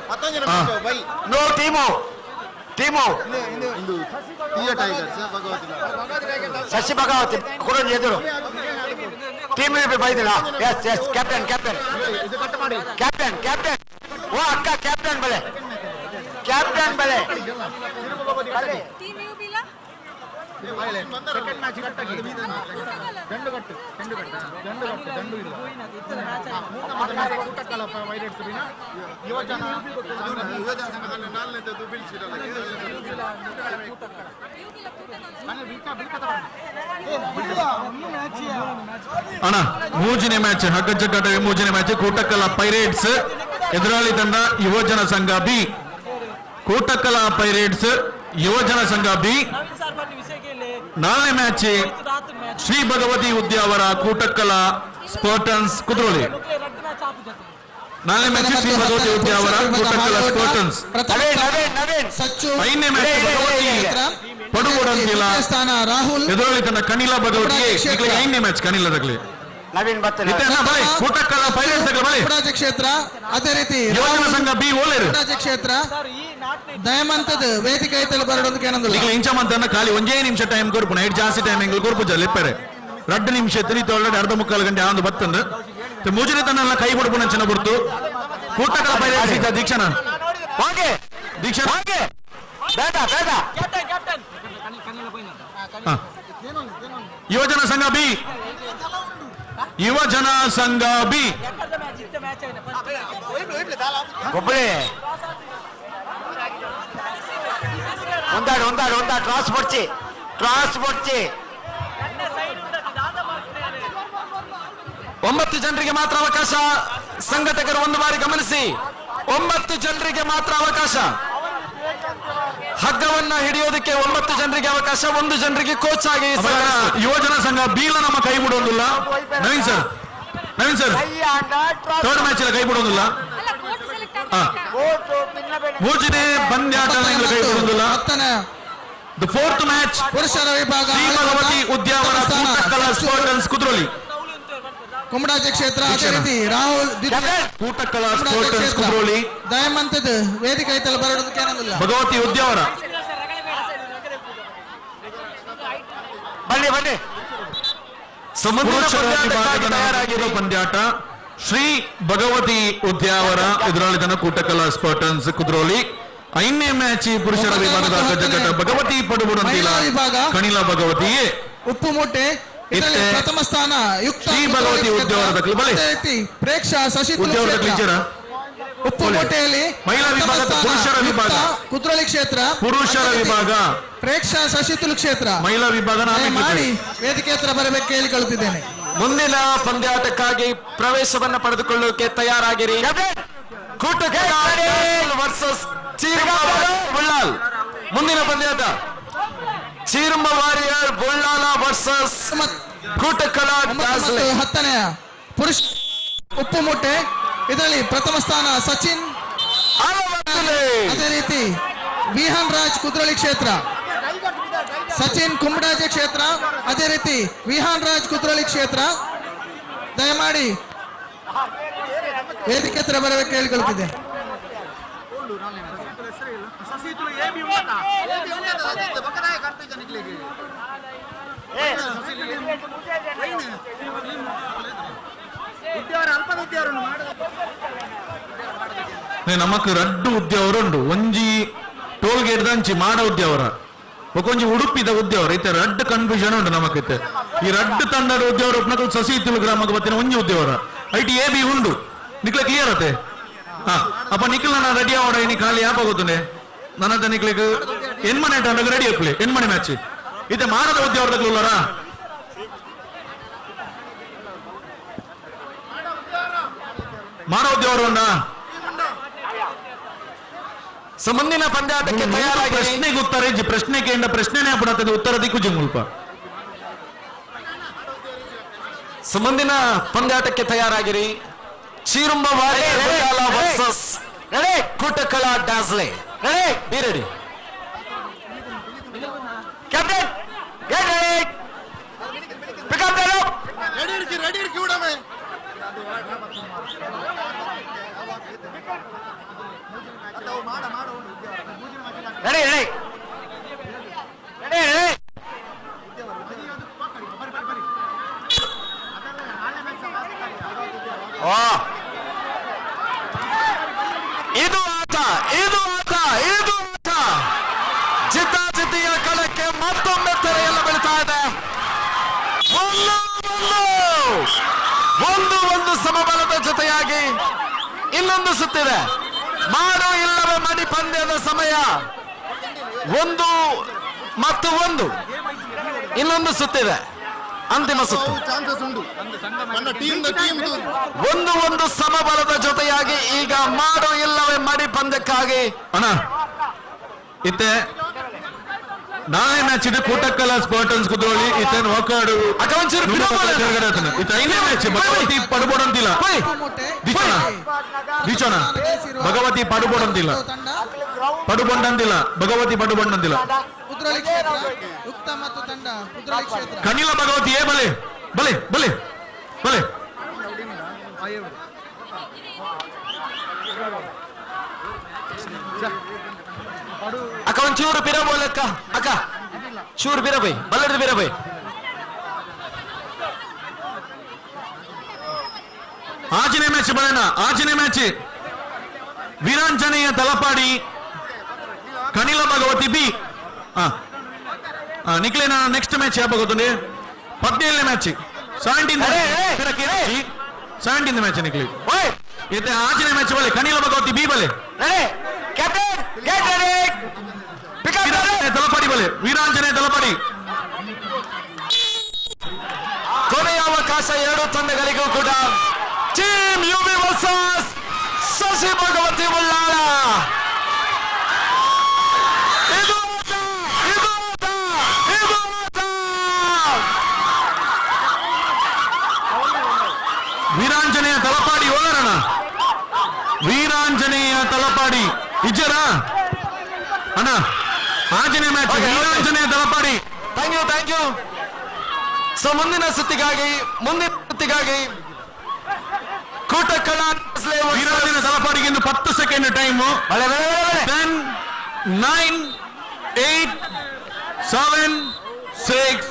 ಶಶಿ ಭಗವತಿ ಕೂಡ ಎದುರು ಟೀಮ್ ಬೈದಿಲ್ಲ. Yes yes captain captain captain captain ಓ ಅಕ್ಕ ಕ್ಯಾಪ್ಟನ್ ಬಲೆ ಕ್ಯಾಪ್ಟನ್ ಬಲೆ ಅಣ್ಣ ಮೂಜಿನೇ ಮ್ಯಾಚ್ ಹಗ್ಗಜಗ್ಗಾಟ ಮೂಜಿನೇ ಮ್ಯಾಚ್ ಕೂಟಕ್ಕಲ ಪೈರೇಟ್ಸ್ ಎದುರಾಳಿ ತಂಡ ಯುವಜನ ಸಂಘ ಬಿ. ಕೂಟಕ್ಕಲ ಪೈರೇಟ್ಸ್ ಯುವಜನ ಸಂಘ ಬಿ. 4ನೇ ಮ್ಯಾಚ್ ಶ್ರೀ ಭಗವತಿ ಉದ್ಯಾವರ ಕೂಟಕ್ಕಲ ಸ್ಪೋರ್ಟನ್ಸ್ ಕುದ್ರೋಳಿ. 4ನೇ ಮ್ಯಾಚ್ ಶ್ರೀ ಭಗವತಿ ಉದ್ಯಾವರ ಕೂಟಕ್ಕಲ ಸ್ಪೋರ್ಟನ್ಸ್. 5ನೇ ಮ್ಯಾಚ್ ಭಗವತಿ ಪಡುಗೋಡಂತಿಲ್ಲ ರಾಹುಲ್ ಎದುರಾಳಿ ತಂಡ ಕನಿಲಾ ಭಗವತಿ. 5ನೇ ಮ್ಯಾಚ್ ಕನಿಲಾದಾಗಲಿ ಕೂಟಕ್ಕಲ ಪೈರೇಟ್ಸ್ ಕ್ಷೇತ್ರ. ಅದೇ ರೀತಿ ಯುವಜನ ಸಂಘ ಬಿ ಓಲೇರು ಕ್ಷೇತ್ರ ದಯಮಂತದ ವೇದಿಕೆ ಐತಲ್ಲಿ ಬರೋದಕ್ಕೆ ಏನಂದಿಲ್ಲ. ಈಗ ಇಂಚಮಂತನ ಖಾಲಿ 1 ನಿಮಿಷ ಟೈಮ್ ಕೊರ್ಪು ನೈಟ್ ಜಾಸ್ತಿ ಟೈಮ್ ಎಂಗ್ಲು ಕೊರ್ಪು ಲಿಪ್ಪರೆ 2 ನಿಮಿಷ ಆಲ್ರೆಡಿ 2.25 ಗಂಟೆ ಆಂದು ಬತ್ತಂದು ಮುಜುರಿ ತನ್ನೆಲ್ಲ ಕೈ ಬಿಡ್ಪುನ ಚೆನ್ನ ಬಿಡ್ತು ಕೂಟಕ್ಕಲ ಪೈರೇಟ್ಸ್ ದೀಕ್ಷಣ ದೀಕ್ಷಣ ಯುವಜನ ಸಂಘ ಬಿ. ಯುವಜನ ಸಂಘ ಬಿ ಒಂದಾಡು ಟ್ರಾನ್ಸ್ಪೋರ್ಟ್ 9 ಜನರಿಗೆ ಮಾತ್ರ ಅವಕಾಶ. ಸಂಘಟಕರು ಒಂದು ಬಾರಿ ಗಮನಿಸಿ, 9 ಜನರಿಗೆ ಮಾತ್ರ ಅವಕಾಶ. ಹಗ್ಗವನ್ನ ಹಿಡಿಯೋದಕ್ಕೆ 9 ಜನರಿಗೆ ಅವಕಾಶ, 1 ಜನರಿಗೆ ಕೋಚ್ ಆಗಿ ಯುವಜನ ಸಂಘ ಬೀಲ ನಮ್ಮ ಕೈ ಬಿಡೋದಿಲ್ಲ. ನವೀನ್ ಸರ್ ಥರ್ಡ್ ಮ್ಯಾಚ್ ಎಲ್ಲ ಕೈ ಬಿಡೋದಿಲ್ಲ. ಮೂಜನೆ ಪಂದ್ಯಾಟ ಕೈ ಬಿಡೋದಿಲ್ಲ. ದ ಫೋರ್ತ್ ಮ್ಯಾಚ್ ಪುರುಷರ ವಿಭಾಗ ಶ್ರೀ ಭಗವತಿ ಉದ್ಯಾವರ ಕೂಟಕಲಾ ಸ್ಪೋರ್ಟ್ಸ್ ಕುದ್ರೋಳಿ ಕುಮಟಾಜಿ ಕ್ಷೇತ್ರ. ಅದೇ ರೀತಿ ರಾಹುಲ್ ಕೂಟಕಲಾ ಸ್ಪೋರ್ಟ್ಸ್ ಕುದ್ರೋಳಿ ದಯಮಂತದ ವೇದಿಕೆ ಐತಲ್ಲ ಬರೋದಕ್ಕೆ ಏನಂದಿಲ್ಲ. ಭಗವತಿ ಉದ್ಯಾವರ ಬನ್ನಿ ಪಂದ್ಯಾಟ ಶ್ರೀ ಭಗವತಿ ಉದ್ಯಾವರ ಎದುರಾಳಿತನ ಕೂಟಕಲಾ ಸ್ಪೋರ್ಟ್ಸ್ ಕುದ್ರೋಳಿ. 5ನೇ ಮ್ಯಾಚ್ ಪುರುಷರ ವಿಭಾಗದ ಗಜಗಟ ಭಗವತಿ ಪಡುಬುಡಂತಿಲ ಕಣಿಲ ಭಗವತಿಯೇ ಉಪ್ಪು ಮೂಟೆ ಪ್ರಥಮ ಸ್ಥಾನ ಯುಕ್ತ ಶ್ರೀ ಭಗವತಿ ಉದ್ಯಾವರದ ಪ್ರೇಕ್ಷಾ ಶಶಿ ಉಪ್ಪು ಮೂಟೆಯಲ್ಲಿ ಮಹಿಳಾ ವಿಭಾಗದ ಪುರುಷರ ವಿಭಾಗ ಕುದ್ರೋಳಿ ಕ್ಷೇತ್ರ ಪುರುಷರ ವಿಭಾಗ ಪ್ರೇಕ್ಷಾ ಶಶಿತುಲು ಕ್ಷೇತ್ರ ಮಹಿಳಾ ವಿಭಾಗ ಮಾಡಿ ವೇದಿಕೆ ಹತ್ರ ಬರಬೇಕು ಕೇಳಿಕೊಳ್ಳುತ್ತಿದ್ದೇನೆ. ಮುಂದಿನ ಪಂದ್ಯಾಟಕ್ಕಾಗಿ ಪ್ರವೇಶವನ್ನ ಪಡೆದುಕೊಳ್ಳೋಕೆ ತಯಾರಾಗಿರಿ. ಕೂಟಕಲಾ ವರ್ಸಸ್ ಬುಳ್ಳಾಲ್. ಮುಂದಿನ ಪಂದ್ಯಾಟ ಚೀರುಂಬ ವಾರಿಯರ್ ಬುಳ್ಳಾಲ ವರ್ಸಸ್ ಕೂಟಕಲಾ. 10ನೇ ಪುರುಷ ಉಪ್ಪು ಮೂಟೆ ಇದರಲ್ಲಿ ಪ್ರಥಮ ಸ್ಥಾನ ಸಚಿನ್. ಅದೇ ರೀತಿ ವಿಹಾನ್ ರಾಜ್ ಕುದ್ರೋಳಿ ಕ್ಷೇತ್ರ, ಸಚಿನ್ ಕುಂಬಡಾಜಿ ಕ್ಷೇತ್ರ. ಅದೇ ರೀತಿ ವಿಹಾನ್ ರಾಜ್ ಕುದ್ರೋಳಿ ಕ್ಷೇತ್ರ ದಯಮಾಡಿ ವೇದಿಕೆ ಹತ್ರ ಬರಬೇಕು ಕೇಳಿಕೊಳ್ಳುತ್ತಿದೆ. ನಮಕ್ ರಡ್ಡು ಉದ್ಯಾವರ ಉಂಡು. ಒಂಜಿ ಟೋಲ್ ಗೇಟ್ ದಂಚಿ ಮಾಡ ಉದ್ಯಾವರ, ಒಂಜಿ ಉಡುಪಿದ ಉದ್ಯಾವರ. ಇತ್ತೆ ರಡ್ಡ್ ಕನ್ಫ್ಯೂಷನ್ ಉಂಟು ನಮಕ್. ಈ ರಡ್ಡ್ ತಂಡದ ಉದ್ಯಾವರ ಉಪ್ನಕಲ್ ಸಸಿತುಲು ಗ್ರಾಮಕ್ಕೆ ಬತ್ತಿನ ಒಂಜಿ ಉದ್ಯಾವರ ಐಟಿ ಎ ಬಿ ಉಂಡು. ನಿಕ್ಲ ಕ್ಲಿಯರ್ ಅತ್ತೆ ಅಪ್ಪ ನಿಖಿಲ್ ನನ್ನ ರೆಡಿ ಆವಡ ಇನಿ ಖಾಲಿ ಯಾಪ ಗೊತ್ತುಂಡೆ ನನ್ನ ನಿಕ್ಲಿಕ್ ಎನ್ಮನೆ ರೆಡಿ ಅಪ್ಲೆ ಎನ್ಮನೆ ಮ್ಯಾಚ್ ಇತ್ತೆ ಮಾಡದ ಉದ್ಯಾವರದಲ್ಲಿ ಉಳ್ಳಾರ. ಮಾಡ ಉದ್ಯಾವರ ಉಂಡಾ? ಮುಂದಿನ ಪಂದ್ಯಾಟಕ್ಕೆ ತಯಾರಾಗಿ ಪ್ರಶ್ನೆಗೆ ಉತ್ತರ ಇಜ್ಜಿ ಪ್ರಶ್ನೆ ಕೇಂದ್ರ ಪ್ರಶ್ನೆನೇ ಅಪಡತದೆ ಉತ್ತರ ದಿಕ್ಕು ಜಂಗುಲ್ಪ. ಮುಂದಿನ ಪಂದ್ಯಾಟಕ್ಕೆ ತಯಾರಾಗಿರಿ. ಚೀರುಂಬ ವಾರಿಯರ್ ವರ್ಸಸ್ ಕೂಟಕಲಾ ಡಾಸ್ಲೆ. Be ready. Captain get ready. Pick up the rope. Ready ಇರ್ಕಿ ಉಡಮೆ. ರೆಡಿ. ಇದು ಆಟ ಜಿದ್ದಾಜಿದ್ದಿಯ ಕಣಕ್ಕೆ ಮತ್ತೊಮ್ಮೆ ತೆರೆಯಲು ಬೀಳ್ತಾ ಇದೆ. ಒಂದು ಸಮಬಲದ ಜೊತೆಯಾಗಿ ಇನ್ನೊಂದು ಸುತ್ತಿದೆ. ಮಾಡು ಇಲ್ಲವೇ ಮಡಿ ಪಂದ್ಯದ ಸಮಯ. 1 ಮತ್ತು 1 ಇನ್ನೊಂದು ಸುತ್ತಿದೆ, ಅಂತಿಮ ಸುತ್ತು. 1 ಸಮಬಲದ ಜೊತೆಯಾಗಿ ಈಗ ಮಾಡು ಇಲ್ಲವೇ ಮಡಿ ಪಂದ್ಯಕ್ಕಾಗಿ ಅಣ್ಣ ಇತ್ತೆ 4ನೇ ಮ್ಯಾಚ್ ಇದೆ ಕೂಟಕಲಾ ಸ್ಪೋರ್ಟ್ಸ್ ಕುದ್ರೋಳಿ. ಇತ್ತೇನು ಒಕ್ಕಾಡು ಇತ್ತೆ 5ನೇ ಮ್ಯಾಚ್ ಭಗವತಿ ಪಡುಬೋಡಂತಿಲ್ಲ ದೀಚೋಣ ಭಗವತಿ ಪಡುಬೋಡಂತಿಲ್ಲ ಭಗವತಿ ಪಡುಬೋಡಂತಿಲ್ಲ ಕನಿಲ ಭಗವತಿ ಏ ಬಲೆ ಬಲೆ ಬಲೆ ಬಲೆ ಅಕ್ಕ ಒಂಚೂರು ಬಿರಬೋಲ್ ಅಕ್ಕ ಅಕ್ಕ ಚೂರು ಬಿರಬೈ ಬಲ್ಲಡ್ದು ಬಿರಬೈ. ಆಚನೆ ಮ್ಯಾಚ್ ಬರೋಣ. ಆಚನೆ ಮ್ಯಾಚ್ ವೀರಾಂಜನೇಯ ತಲಪಾಡಿ ಕನಿಲ ಭಗವತಿ ಬಿ. ನಿಕ್ಲೇನ ನೆಕ್ಸ್ಟ್ ಮ್ಯಾಚ್ ಯಾಪ ಗೊತ್ತುಂಡೆ 17ನೇ ಮ್ಯಾಚ್ 17th ಮ್ಯಾಚ್ ನಿಕ್ಲಿ ಇತ್ತೆ ಆಚನೆ ಮ್ಯಾಚ್ ಬಲೆ ಕನಿಲ ಭಗವತಿ ಬಿ ಬಲೆ. ತಲಪಾಡಿ ಬಲೆ ವೀರಾಂಜನೇಯ ತಲಪಾಡಿ. ಕೊನೆಯ ಅವಕಾಶ ಎರಡು ತಂಡಗಳಿಗೂ ಕೂಡ. Team UB versus Shashi Bhagavathi Ullal. ಇದು ವೀರಾಂಜನೇಯ ತಲಪಾಡಿ ಹೋಗೋಣ. ವೀರಾಂಜನೇಯ ತಲಪಾಡಿ ಇಜ್ಜರ ಅಣ್ಣ Anjaneya match Veeranjaneya Talapady. Thank you. So ಮುಂದಿನ ಸುತ್ತಿಗಾಗಿ ಕೂಟಕಳ ವೀರಾಂಜನೇಯ ತಲಪಾಡಿಗೆ ಇನ್ನು 10 ಸೆಕೆಂಡ್ ಟೈಮು. 10, 9, 8, 7, 6,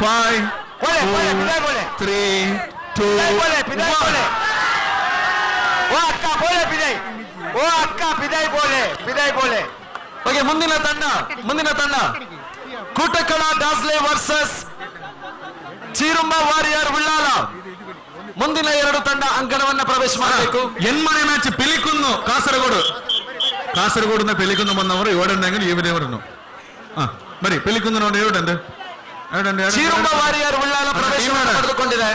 5, 4, 3, 2, 1. ಓ ಅಕ್ಕ ಪಿದಾಯ್ ಬೋಲೆ. ಓಕೆ, ಮುಂದಿನ ತಂಡ ಕೂಟಕಳ ಡಾಸ್ಲೆ ವರ್ಸಸ್ ಚೀರುಂಬ ವಾರಿಯರ್ ಉಳ್ಳಾಲ. ಮುಂದಿನ ಎರಡು ತಂಡ ಅಂಕಣವನ್ನ ಪ್ರವೇಶ ಮಾಡಬೇಕು. ಎನ್ಮನೆ ಮ್ಯಾಚ್ ಪಿಲಿಕುನ್ನು ಕಾಸರಗೋಡಿನ ಪಿಲಿಕುನ್ನು ಬಂದವರು 7 ಬರೀ ಪಿಲಿಕುನ್ನು ನೋಡಿ 7 ಚೀರುಂಬ ವಾರಿಯರ್ ಉಳ್ಳಾಲ ಪ್ರವೇಶ ಪಡೆದುಕೊಂಡಿದೆ.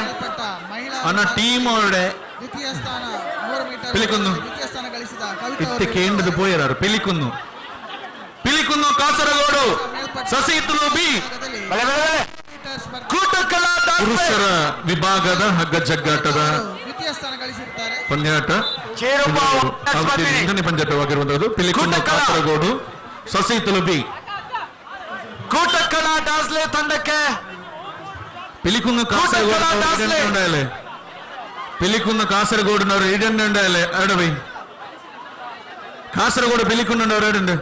ಅನ್ನ ಟೀಮ್ ಅವരുടെ ದ್ವಿತೀಯ ಸ್ಥಾನ 3 ಮೀಟರ್ ಪಿಲಿಕುನ್ನು ದ್ವಿತೀಯ ಸ್ಥಾನ ಗಳಿಸಿದ ಇತ್ತೆ ಕೇಂದ್ರದ ಪೋಯರಾರು ಪಿಲಿಕುನ್ನು ಕಾಸರಗೋಡು ಸಸಿಹಿತ್ತಲು ಬಿ ಕೂಟಕಳ ಪುರುಷರ ವಿಭಾಗದ ಹಗ್ಗ ಜಗ್ಗಾಟದ ದ್ವಿತೀಯ ಸ್ಥಾನ ಗಳಿಸಿರುತ್ತಾರೆ. ಪಂದ್ಯಾಟ 2ನೇ ಪಂದ್ಯಾಟವಾಗಿರುವಂತದ್ದು. ಪಿಲಿಕುನ್ನು ಕಾಸರಗೋಡು ಸಸಿಹಿತ್ತಲು ಬಿ. ಕೂಟಕಳ ಡಾಸ್ಲೆ ತಂಡಕ್ಕೆ ಪಿಲಿಕುನ್ನು കാസർഗോഡിനവർ 2 ഉണ്ടായാലേ അവിടെ പോയി. കാസർഗോഡ് പിലിക്കുന്നുണ്ടവർ 2.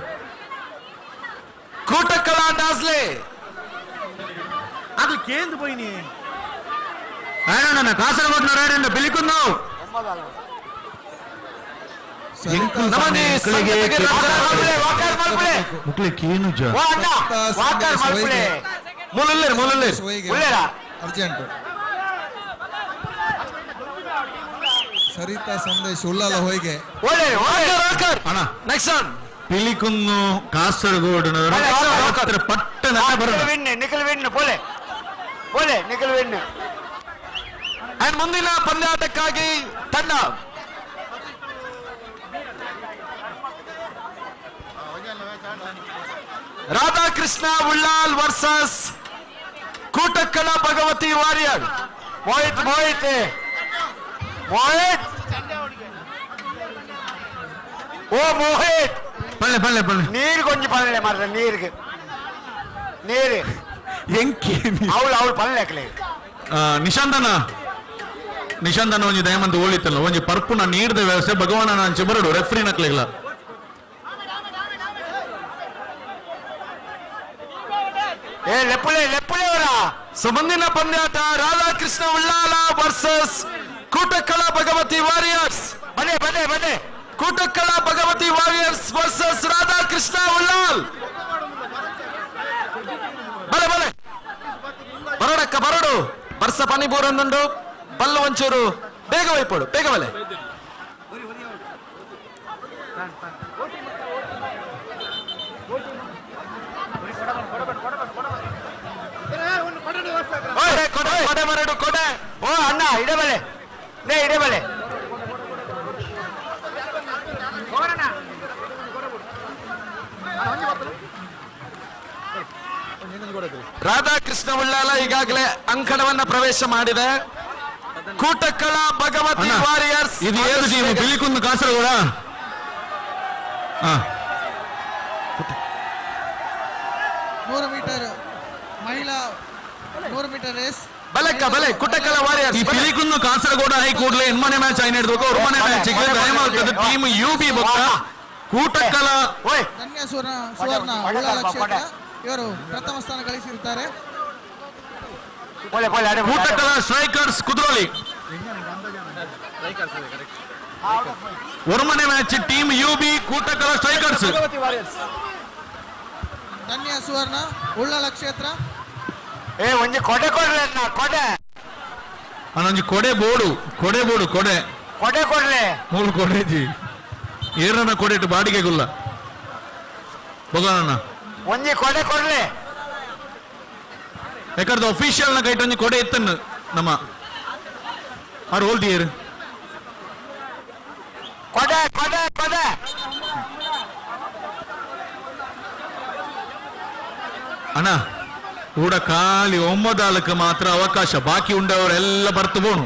കൂട്ടക്കള ഡാസ്ലെ ಅದು ಕೇಂದ್ರ പോയിനി ആരാണ് കാസർഗോഡിനവർ 2 പിലിക്കുന്നു. ಅರ್ಜೆಂಟ್ ಸರಿತಾ ಸಂದೇಶ್ ಉಳ್ಳಾಲ ಹೋಯ್ಗೆ ಪಿಲಿಕುನ್ನು ಕಾಸರಗೋಡಿನವರು ಪಟ್ಟಣ ಮುಂದಿನ ಪಂದ್ಯಾಟಕ್ಕಾಗಿ ತಂಡ ರಾಧಾಕೃಷ್ಣ ಉಳ್ಳಾಲ್ ವರ್ಸಸ್ ಕೂಟಕ್ಕಳ ಭಗವತಿ ವಾರಿಯರ್. ಮೋಹಿತ್ ಓ ಮೋಹಿತ್ ಪಳ್ಳೆ ನೀರು ಕೊಂಚ ಪಳ್ಳೆ ಮಾತ್ರ ನೀರು ಅವಳು ಪಳ್ಳೆ ನಿಶಾಂತನ ಒಂಜಿ ದಯಮಂತ ಓಳಿತಲ್ಲ ಒಂಜಿ ಪರ್ಪುನ ನೀಡಿದ ವ್ಯವಸ್ಥೆ ಭಗವಾನ ಅಂಚೆ ಬರಡು ರೆಫ್ರಿ ನಕ್ಲೆಗ್ಲ ಸೊ ಮುಂದಿನ ಪಂದ್ಯಾಟ ರಾಧಾಕೃಷ್ಣ ಉಳ್ಳಾಲ ವರ್ಸಸ್ ಕೂಟಕ್ಕಳ ಭಗವತಿ ವಾರಿಯರ್ಸ್. ಬನ್ನಿ ಕೂಟಕ್ಕಳ ಭಗವತಿ ವಾರಿಯರ್ಸ್ ವರ್ಸಸ್ ರಾಧಾಕೃಷ್ಣ ಉಳ್ಳಾಲ್. ಬಲೆ ಬರಡಕ್ಕ ಬರಡು ಬರ್ಸ ಪನಿ ಬೋರನ್ನುಂಡು ಬಲ್ಲು ಒಂಚೂರು ಬೇಗ ವೈಪೋಡು ಬೇಗ ಬಲೆ. ಕೊಡೆ ಓ ಅಣ್ಣ ಇಡಬಲೆ ರಾಧಾಕೃಷ್ಣ ಉಳ್ಳಾಲ ಈಗಾಗಲೇ ಅಂಕಣವನ್ನ ಪ್ರವೇಶ ಮಾಡಿದೆ. ಕೂಟಕ್ಕಳ ಭಗವತಿ ವಾರಿಯರ್ಸ್. ಇದು ಏನು ಟೀಮ್? ಪಿಲಿಕುನ್ನು ಕಾಸರಗೋಡ 100 ಮೀಟರ್ ಮಹಿಳಾ 100 ಮೀಟರ್ ರೇಸ್ ಬಲೆ ಕುಟಕಲ ವಾರಿಯರ್ಸ್. ಈ ಪಿಲಿಕುನ್ನು ಕಾಸರಗೋಡ ಹೈ ಕೂಡಲೇ ಎನ್ಮನೆ ಮ್ಯಾಚ್ ಆಯ್ನ ಹಿಡಿದು ಒರ್ಮನೆ ಮ್ಯಾಚ್ ಟೀಮ್ ಯುಬಿ ಬೊಕ್ಕ ಕೂಟಕ್ಕಲ ಧನ್ಯ ಸುವರ್ಣ ಉಳ್ಳಾಲ ಕ್ಷೇತ್ರ ಇವರು ಪ್ರಥಮ ಸ್ಥಾನ ಗಳಿಸಿರುತ್ತಾರೆ. ಕೂಟಕ್ಕಲ ಸ್ಟ್ರೈಕರ್ಸ್ ಕುದ್ರೋಳಿ ಒರ್ಮನೆ ಮ್ಯಾಚ್ ಟೀಮ್ ಯುಬಿ ಕೂಟಕ್ಕಲ ಸ್ಟ್ರೈಕರ್ಸ್. ಧನ್ಯ ಸುವರ್ಣ ಉಳ್ಳಾಲ ಕ್ಷೇತ್ರ ಒಂಜಿ ಕೊಡೆ ಅನ್ನೊಂಜಿ ಕೊಡೆ ಬೋಡು ಕೊಡೆ ಕೊಡ್ಲೆ 3 ಕೊಡೆಜಿ ಏರನ ಕೊಡೆ ಇಟ್ಟು ಬಾಡಿಗೆ ಗುಲ್ಲ ಬೊಗನ ಒಂಜಿ ಕೊಡೆ ಕೊಡ್ಲಿ ಯಾಕಂದ್ರೆ ಅಫಿಷಿಯಲ್ ನ ಕೈಟ್ ಒಂಜಿ ಕೊಡೆ ಎತ್ತನ್ನು ನಮ್ಮ ಅವ್ರು ಹೋಲ್ದಿಯರು ಕೊಡೆ ಕೊಡೆ ಕೊಡೆ ಅಣ್ಣ ಕೂಡ ಖಾಲಿ 9 ಮಾತ್ರ ಅವಕಾಶ, ಬಾಕಿ ಉಂಡವರೆಲ್ಲ ಬರ್ತು ಬೋಣು.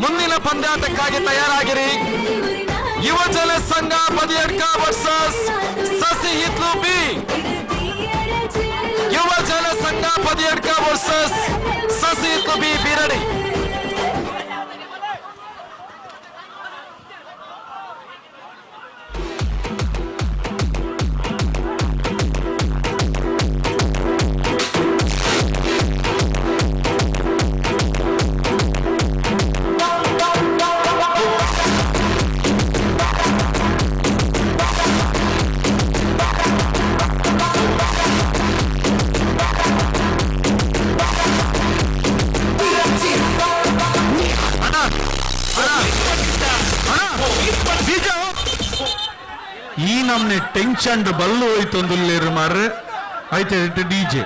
ಮುಂದಿನ ಪಂದ್ಯಾಟಕ್ಕಾಗಿ ತಯಾರಾಗಿರಿ. ಯುವಜನ Sangha Badiyadka versus Sasihithlu B. ಯುವಜನ Sangha Badiyadka versus Sasihithlu B Biradi. ಈ ನಮ್ನೆ ಟೆನ್ಷನ್ ಬಲ್ಲು ಹೋಯ್ತು ಒಂದುಲ್ಲೇರು ಮಾರ್ರೆ ಆಯ್ತು ಡಿಜೆ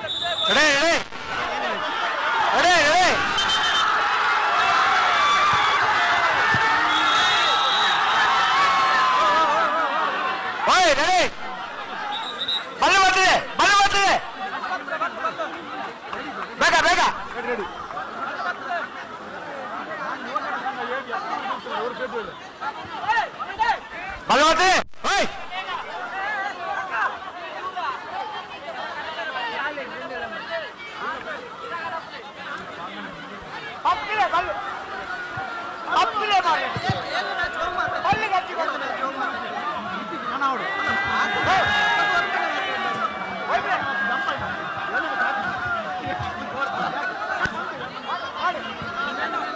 ಬಲ್ಲು ಬರ್ತಿದೆ ಬೇಗ ಬೇಗ ಬಲ್ಲು ಬರ್ತಿದೆ.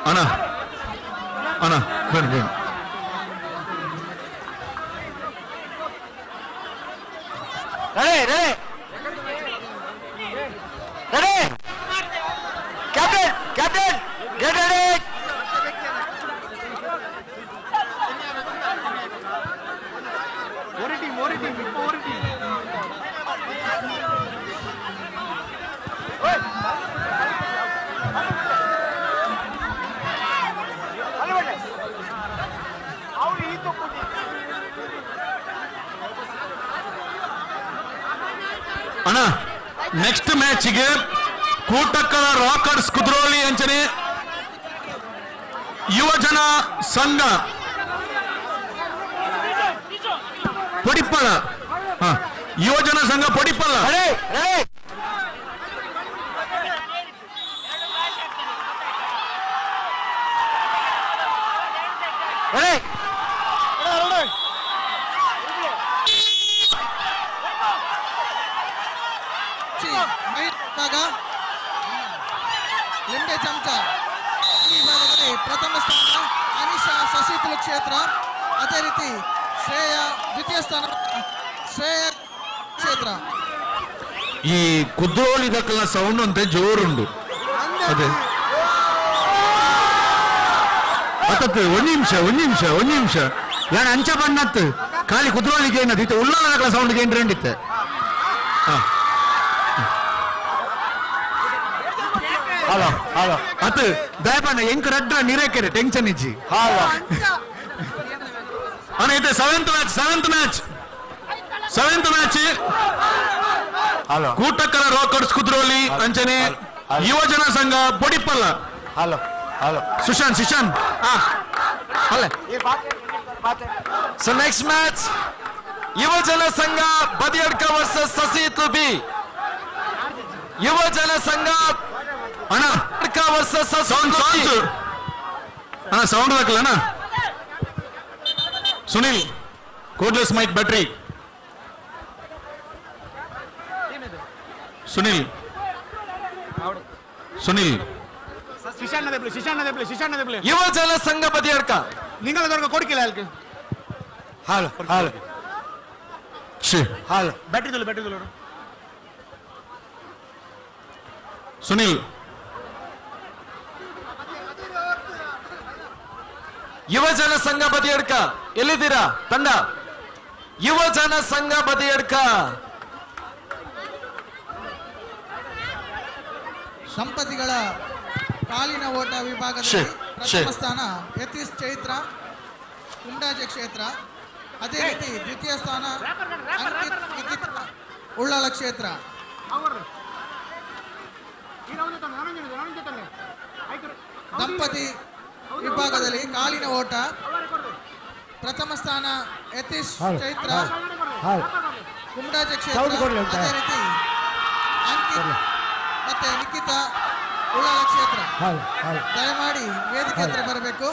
ಅಣ್ಣ ಅಣ್ಣ ಬನ್ನಿ ರೆಡಿ ಕ್ಯಾಪ್ಟನ್ ಗೆಟ್ ರೆಡಿ. ಅಣ್ಣ ನೆಕ್ಸ್ಟ್ ಮ್ಯಾಚ್ಗೆ ಕೂಟಕ್ಕಳ ರಾಕರ್ಸ್ ಕುದ್ರೋಲಿ ಅಂಚನೆ ಯುವಜನ ಸಂಘ ಪೊಡಿಪ್ಪಳ ಯುವಜನ ಸಂಘ ಪೊಡಿಪ್ಪಳ ಮೊಟ್ಟೆ ಚಮಚ ಈ ವಿಭಾಗದಲ್ಲಿ ಪ್ರಥಮ ಸ್ಥಾನ ಅನಿಶಾ ಸಸಿತುಲು ಕ್ಷೇತ್ರ. ಅದೇ ರೀತಿ ಶ್ರೇಯ ದ್ವಿತೀಯ ಸ್ಥಾನ ಶ್ರೇಯ ಕ್ಷೇತ್ರ. ಈ ಕುದ್ರೋಳಿ ದಕ್ಕಲ ಸೌಂಡ್ ಅಂತೆ ಜೋರುಂಡು ಅದೇ ಅತ್ತತ್ತು ಒಂದು ನಿಮಿಷ ಯಾರು ಅಂಚ ಬಣ್ಣತ್ತು ಖಾಲಿ ಕುದ್ರೋಳಿಗೆ ಏನದಿತ್ತು ಉಳ್ಳಾಲ ದಕ್ಕಲ ಸೌಂಡ್ಗೆ ಏನು ರೆಂಡಿತ್ತೆ ಅತ್ತು ದಯಪಣ್ಣ ಎಂಕ್ ರಡ್ರ ನಿರೇಕೆರೆ ಟೆನ್ಷನ್ ಇಜ್ಜಿ ಅಣ್ಣ ಇದು ಸೆವೆಂತ್ ಮ್ಯಾಚ್ ಕೂಟಕ್ಕಲ ರೋಕರ್ಸ್ ಕುದ್ರೋಲಿ ಅಂಚನೆ ಯುವಜನ ಸಂಘ ಬೊಡಿಪ್ಪಲ್ಲ ಸುಶಾಂತ್ ಸೊ ನೆಕ್ಸ್ಟ್ ಮ್ಯಾಚ್ ಯುವಜನ ಸಂಘ ಬದಿಯಡ್ಕ ವರ್ಸಸ್ ಸಸಿತು ಬಿ. ಯುವಜನ ಸಂಘ ಅಣ್ಣ ವರ್ಸಸ್ ಸೌಂಡ್ ಹಾಕಲ್ಲ ಸುನಿಲ್ ಕೋಡ್ಲೆಸ್ ಮೈಕ್ ಬ್ಯಾಟ್ರಿ ಸುನಿಲ್ ಯುವಜನ ಸಂಘ ಬದಿಯಡ್ಕ നിങ്ങളെ കൊടുക്കില്ല അയാൾക്ക് ಬ್ಯಾಟ್ರಿ ತುಳು ಸುನಿಲ್ ಯುವಜನ ಸಂಘ ಬದಿಯಡ್ಕ ಎಲ್ಲಿದ್ದೀರಾ ತಂಡ? ಯುವಜನ ಸಂಘ ಬದಿಯಡ್ಕ ದಂಪತಿಗಳ ಕಾಲಿನ ಓಟ ವಿಭಾಗದಲ್ಲಿ ಪ್ರಥಮ ಸ್ಥಾನ ಯತೀಶ್ ಚೈತ್ರ ಕುಂಡಾಜ ಕ್ಷೇತ್ರ. ಅದೇ ರೀತಿ ದ್ವಿತೀಯ ಸ್ಥಾನ ಅಂಕಿತ್ ನಿಖಿತ್ ಉಳ್ಳಾಲ ಕ್ಷೇತ್ರ. ದಂಪತಿ ವಿಭಾಗದಲ್ಲಿ ಕಾಲಿನ ಓಟ ಪ್ರಥಮ ಸ್ಥಾನ ಯತೀಶ್ ಚೈತ್ರ ಕುಂಡಾಜ ಕ್ಷೇತ್ರ. ಅದೇ ರೀತಿ ಅಂಕಿತ್ ಮತ್ತೆ ನಿಖಿತ ಉಳ್ಳಾಲ ಕ್ಷೇತ್ರ. ದಯಮಾಡಿ ವೇದಿಕೆ ಹತ್ರ ಬರಬೇಕು.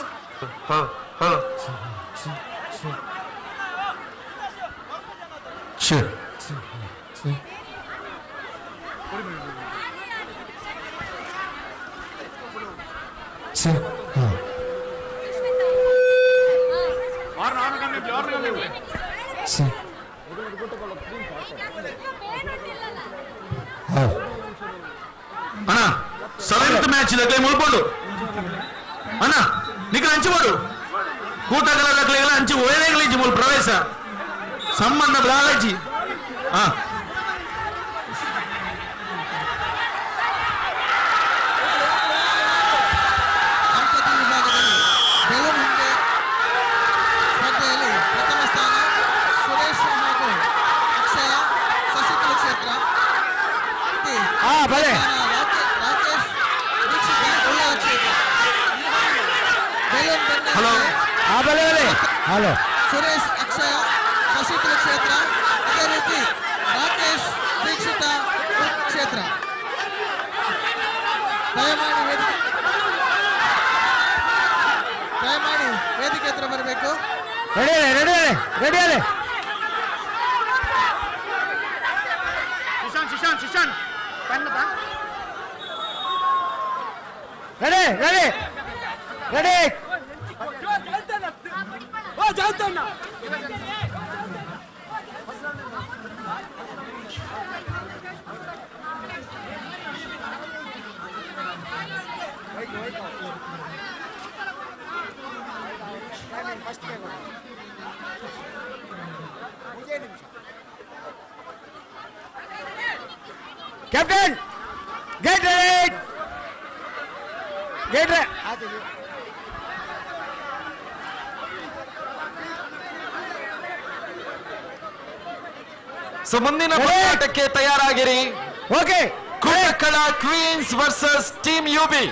ಅಣ್ಣ ಸೆವೆಂತ್ ಮ್ಯಾಚ್ ಇದಕ್ಕೆ ಮುಳ್ಕೊಂಡು ಅಣ್ಣ ನಿಖಿಲ ಹಂಚಿಬೋಡು ಕೂಟಗಳೆಲ್ಲ ಹಂಚಿ ಒಳ್ಳೆಗಳಿಜಿ ಮೂಲ ಪ್ರವೇಶ ಸಂಬಂಧ ಬ್ಲಾಲಜಿ ದಂಪತಿ ವಿಭಾಗದಲ್ಲಿ ಬೆಲೂನ್ ಹುಂಡೆ ಸ್ಪರ್ಧೆಯಲ್ಲಿ ಪ್ರಥಮ ಸ್ಥಾನ ಸುರೇಶ್ ಹಾಗೂ ಅಕ್ಷಯ ಸಸಿಕುಲ ಕ್ಷೇತ್ರ. ರಾಕೇಶ್ ದೀಕ್ಷಿತ ಉಳ್ಳಾಲ ಕ್ಷೇತ್ರ. ಬೆಲೂನ್ ಸುರೇಶ್ ಅಕ್ಷಯ ಸಸಿಕುಲ ಕ್ಷೇತ್ರ. ಅದೇ ರೀತಿ ರಾಕೇಶ್ ದೀಕ್ಷಿತ ಕ್ಷೇತ್ರ. ದಯಮಾಡಿ ವೇದಿಕೆ ಹತ್ರ ಬರಬೇಕು. Shishanth captain get ready so ಮುಂದಿನ ಹೋರಾಟಕ್ಕೆ ತಯಾರಾಗಿರಿ. ಓಕೆ, ಕೂಟಕ್ಕಳ queens versus team UB.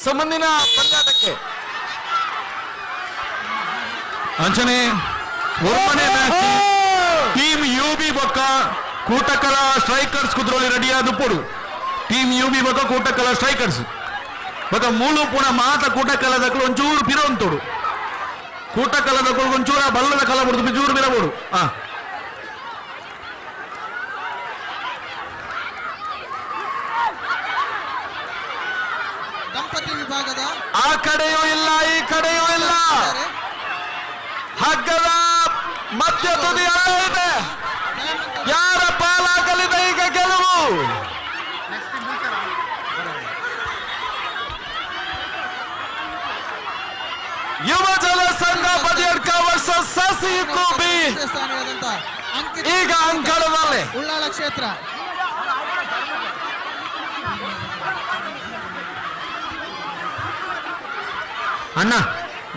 So ಮುಂದಿನ ಪಂದ್ಯಾಟಕ್ಕೆ ಅಂಚನೆ ಒಮ್ಮನೆ ಮ್ಯಾಚ್ ಟೀಮ್ ಯುಬಿ ಬೊಕ್ಕ ಕೂಟಕ್ಕಳ ಸ್ಟ್ರೈಕರ್ಸ್ ಕುದ್ರೋಳಿ ರೆಡಿ ಆದ ಪೋಡು. ಟೀಮ್ ಯುಬಿ ಬೊಕ್ಕ ಕೂಟಕ್ಕಳ ಸ್ಟ್ರೈಕರ್ಸ್ ಬೊಕ್ಕ ಮೂಲು ಪುಣ ಮಾತ ಕೂಟಕ್ಕಲದಕ್ಕಳು ಒಂಚೂರು ಪಿರೋಂತೋಡು. ಕೂಟಕ್ಕಲದಕ್ಕಳು ಒಂಚೂರ ಬಲ್ಲದ ಕಲ ಬಿಡುದು ಬಿಜೂರು ಬಿರಬೋಡು. ದಂಪತಿ ವಿಭಾಗದ ಆ ಕಡೆಯೂ ಇಲ್ಲ ಈ ಕಡೆಯೂ ಇಲ್ಲ, ಹಗ್ಗದ ಮಧ್ಯ ತುದಿ ಅಲ್ಲ ಇದೆ. ಯಾರ ಪಾಲಾಗಲಿದೆ ಈಗ ಗೆಲುವು? ಯುವಜನ ಸಂಘ ಬದಿಯಡ್ಕ ವರ್ಸಸ್ ಸಸಿ ಬಿ ಈಗ ಅಂಕಣದಲ್ಲಿ ಉಳ್ಳಾಲ ಕ್ಷೇತ್ರ. അണ്ണ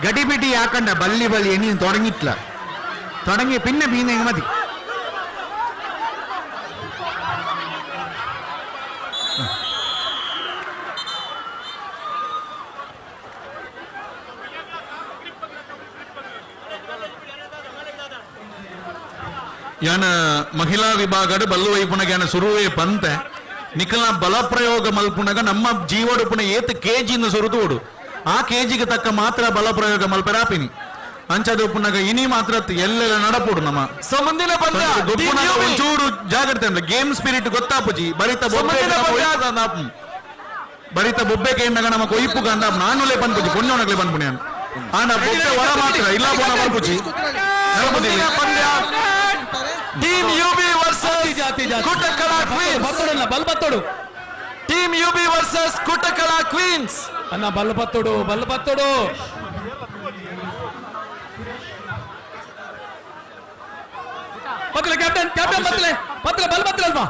ഗടിപിടി ആക്കണ്ട, ബല്ലി ബല്ലി ഇനിയും തുടങ്ങിയിട്ടില്ല. തുടങ്ങി പിന്നെ വീണെങ്കിൽ മതി. ಯಾನ ಮಹಿಳಾ ವಿಭಾಗದ ಬಲ್ಲು ವೈಪುನಗ ಯಾನ ಸುರುವೇ ಪಂತೆ ನಿಖಲ್ನ ಬಲ ಪ್ರಯೋಗ ಮಲ್ಪುನಗ ನಮ್ಮ ಜೀವಡುಪುನ ಏತ್ ಕೆಜಿಯಿಂದ ಸುರುತೋಡು ಆ ಕೆಜಿಗೆ ತಕ್ಕ ಮಾತ್ರ ಬಲ ಪ್ರಯೋಗ ಮಲ್ಪರಾಪಿನಿ ಅಂಚದು ಪುನಗ ಇನಿ ಮಾತ್ರ ಎಲ್ಲೆಲ್ಲ ನಡಪುಡು ನಮ್ಮ ಮುಂದಿನ ಪಂದ್ಯ ಒಂಚೂರು ಜಾಗ್ರತೆ ಅಂದ್ರೆ ಗೇಮ್ ಸ್ಪಿರಿಟ್ ಗೊತ್ತಾಪುಜಿ ಬರಿತ ಬರಿತ ಬೊಬ್ಬೆ ಕೇಂದಾಗ ನಮಕ್ ಒಯ್ಪು ಕಂದ ನಾನುಲೆ ಬಂದ್ಪುಜಿ ಪುಣ್ಯವನಗ್ಲೆ ಬಂದ್ಪುಣಿ ಅಂತ ಆಂಡ ಬೊಬ್ಬೆ ಒಳ ಮಾತ್ರ ಇಲ್ಲ ಪೋಣ ಬರ್ಪುಜಿ ಮುಂದಿನ ಪಂದ್ಯ ಟೀಮ್ ಯುಬಿ ವರ್ಸಸ್ ಕುಟಕಳ ಕ್ವೀನ್ಸ್. ಬಲ್ಬತ್ತೋಡು ಟೀಮ್ ಯುಬಿ ವರ್ಸಸ್ ಕುಟಕಳ ಕ್ವೀನ್ಸ್. ಅನ್ನ ಬಲ್ಬತ್ತೋಡು ಬಲ್ಬತ್ತೋಡು ಬತ್ತಲೆ ಕ್ಯಾಪ್ಟನ್ ಕ್ಯಾಪ್ಟನ್ ಬತ್ತಲೆ ಬತ್ತಲೆ ಬಲ್ ಬತ್ತಲೆ ಅಲ್ವಾ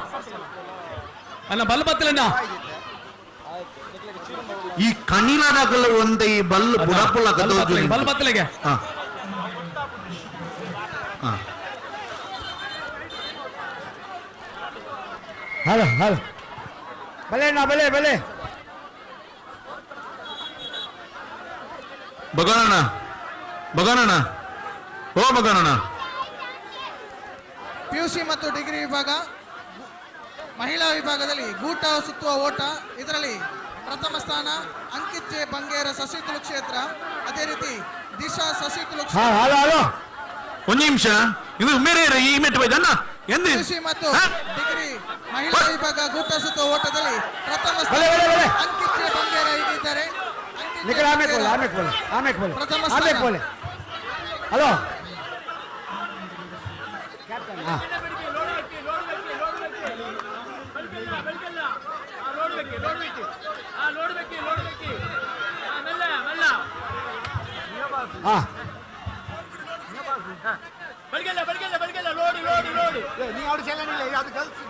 ಅನ್ನ ಬಲ್ ಬತ್ತಲೆನಾ ಈ ಕಣ್ಣಿಲಾದಾಗಲ್ಲ ಒಂದ ಈ ಬಲ್ಲು ಬುಡಪುಲ್ಲ ಕದೋಜು ಬಲ್ ಬತ್ತಲೆಗೆ ಹಲೋ ಹಲೋ ಬಲೆ ಬಲೆ ಬಲೆ ಬಗಾನಣ್ಣ ಬಗಾನಣ್ಣ ಓ ಬಗಾನಣ್ಣ. ಪಿಯುಸಿ ಮತ್ತು ಡಿಗ್ರಿ ವಿಭಾಗ ಮಹಿಳಾ ವಿಭಾಗದಲ್ಲಿ ಗೂಟ ಸುತ್ತುವ ಓಟ, ಇದರಲ್ಲಿ ಪ್ರಥಮ ಸ್ಥಾನ ಅಂಕಿತ್ ಜೆ ಬಂಗೇರ ಸಸಿತುಳು ಕ್ಷೇತ್ರ, ಅದೇ ರೀತಿ ದಿಶಾ ಸಸಿತುಳು ಕ್ಷೇತ್ರ. ಒಂದು ನಿಮಿಷ ಇದು ಮೇರೆ ಈ ಮೆಟ್ಟು ಬೈದಣ್ಣ ಎಂದು ಪಿಯುಸಿ ಮತ್ತು ಡಿಗ್ರಿ ಮಹಿಳಾ ವಿಭಾಗ ಗೂಟ ಸುತ್ತುವ ಓಟದಲ್ಲಿ ಪ್ರಥಮ ಸ್ಥಾನ ಅಂಕಿತ್ ಜೆ ಬಂಗೇರ ಹೀಗಿದ್ದಾರೆ. ಪ್ರಥಮ ಸ್ಥಾನ ಹಲೋ ನೀ ಅವ್ರು ಚೆಲ್ಲನಿಲ್ಲ ಅದು ಗಲ್ಸ್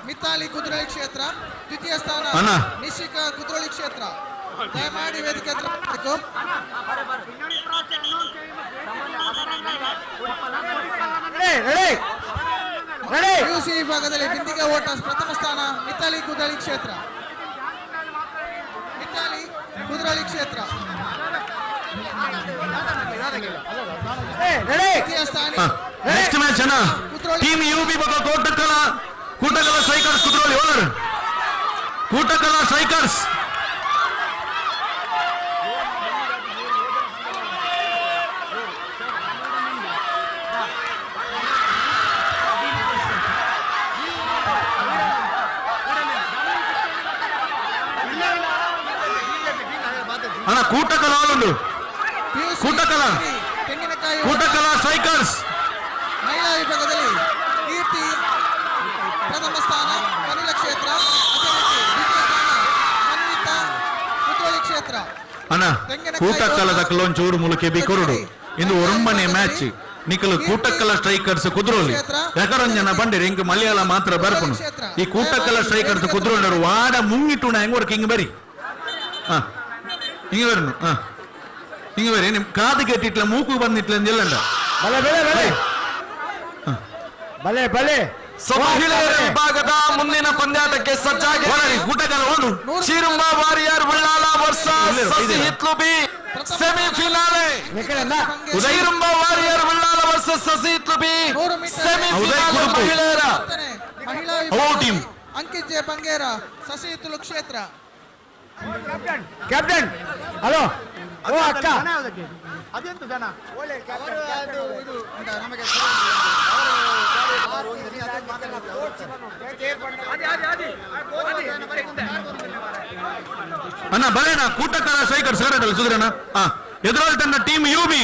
ಮಿತಾಲಿ ಕುದ್ರೋಳಿ ಕ್ಷೇತ್ರ ದ್ವಿತೀಯ ಸ್ಥಾನ, ನಿಶಿಕಾ ಕುದ್ರೋಳಿ ಕ್ಷೇತ್ರ. ದಯಮಾಡಿ ವೇದಿಕೆ ಪಿಯುಸಿ ವಿಭಾಗದಲ್ಲಿ ಬಿಂದಿಗೆ ಓಟ ಪ್ರಥಮ ಸ್ಥಾನ ಮಿತಾಲಿ ಕುದ್ರೋಳಿ ಕ್ಷೇತ್ರ. ಮಿತಾಲಿ ಕುದ್ರೋಳಿ ಕ್ಷೇತ್ರ ದ್ವಿತೀಯ ಸ್ಥಾನ. ನೆಕ್ಸ್ಟ್ ಮ್ಯಾಚ್ ಅಣ್ಣ ಟೀಮ್ ಯುಬಿ ಬಗ ಕೋಟಕಲ ಸ್ಟ್ರೈಕರ್ಸ್ ಕುದ್ರೋಳಿ ಓನರ್ ಕೂಟಕಲ ಸ್ಟ್ರೈಕರ್ಸ್. ಅಣ್ಣ ಕೂಟಕಲ ಆಲುಂಡು ಕೂಟಕಲ ಸ್ಟ್ರೈಕರ್ಸ್. ಮಹಿಳಾ ವಿಭಾಗದಲ್ಲಿ ಕೀರ್ತಿ ಪ್ರಥಮ ಸ್ಥಾನ ಮನಿಲ ಕ್ಷೇತ್ರ, ಅದೇ ರೀತಿ ದ್ವಿತೀಯ ಸ್ಥಾನ ಮನ್ವಿತಾ ಕುದ್ರೋಳಿ ಕ್ಷೇತ್ರ. ಅಣ್ಣ ಕೂಟಕ್ಕಲದ ಕೆಲವೊಂಚೂರು ಮುಳುಕೆ ಬಿಕೊರುಡು ಇಂದು ಒರಂಬನೆ ಮ್ಯಾಚ್ ನಿಕಲು ಕೂಟಕ್ಕಲ ಸ್ಟ್ರೈಕರ್ಸ್ ಕುದ್ರೋಲಿ ಯಾಕರಂಜನ ಬಂಡಿರಿ ಇಂಕ ಮಲಯಾಳ ಮಾತ್ರ ಬರ್ಪುನು ಈ ಕೂಟಕ್ಕಲ ಸ್ಟ್ರೈಕರ್ಸ್ ಕುದ್ರೋಲಿ ವಾಡ ಮುಂಗಿಟ್ಟುಣ ಹೆಂಗ್ ಹಿಂಗ್ ಬರಿ ಹಿಂಗ ಬರನು ಹಿಂಗ ಬರಿ ನಿಮ್ ಕಾದು ಕೆಟ್ಟಿಟ್ಲ ಮೂಕು ಬಂದಿಟ್ಲ ಅಂದಿಲ್ಲಂಡ ಬಲೆ ಬಲೆ ಬಲೆ ಬಲೆ ಬಲೆ ಮಹಿಳೆಯರ ವಿಭಾಗದ ಮುಂದಿನ ಪಂದ್ಯಾಟಕ್ಕೆ ಸಜ್ಜಾಗಿ Cheerumba warrior Ullal versus Sasihithlu B ಸೆಮಿಫಿನಾಲೆ. Cheerumba warrior Ullal versus versus Sasihithlu B 100 metre semifinal ಮಹಿಳೆಯರ ಮಹಿಳಾ ಟೀಮ್ ವಿಭಾಗದಲ್ಲಿ ಅಂಕಿತ್ ಜೆ ಬಂಗೇರ ಸಸಿ ಇತ್ತಲು ಕ್ಷೇತ್ರ. ಕ್ಯಾಪ್ಟನ್ ಹಲೋ ಓ ಅಕ್ಕ ಅದೆಂತ ಜನ ಅಣ್ಣ ಬರೇಣ ಕೂಟಕ್ಕರ ಸ್ಟ್ರೈಕರ್ ಸರಡಲ್ಲ ಸುಧೀರಣ್ಣ ಎದುರಾಳಿ ತಂಡ ಟೀಮ್ ಯುಬಿ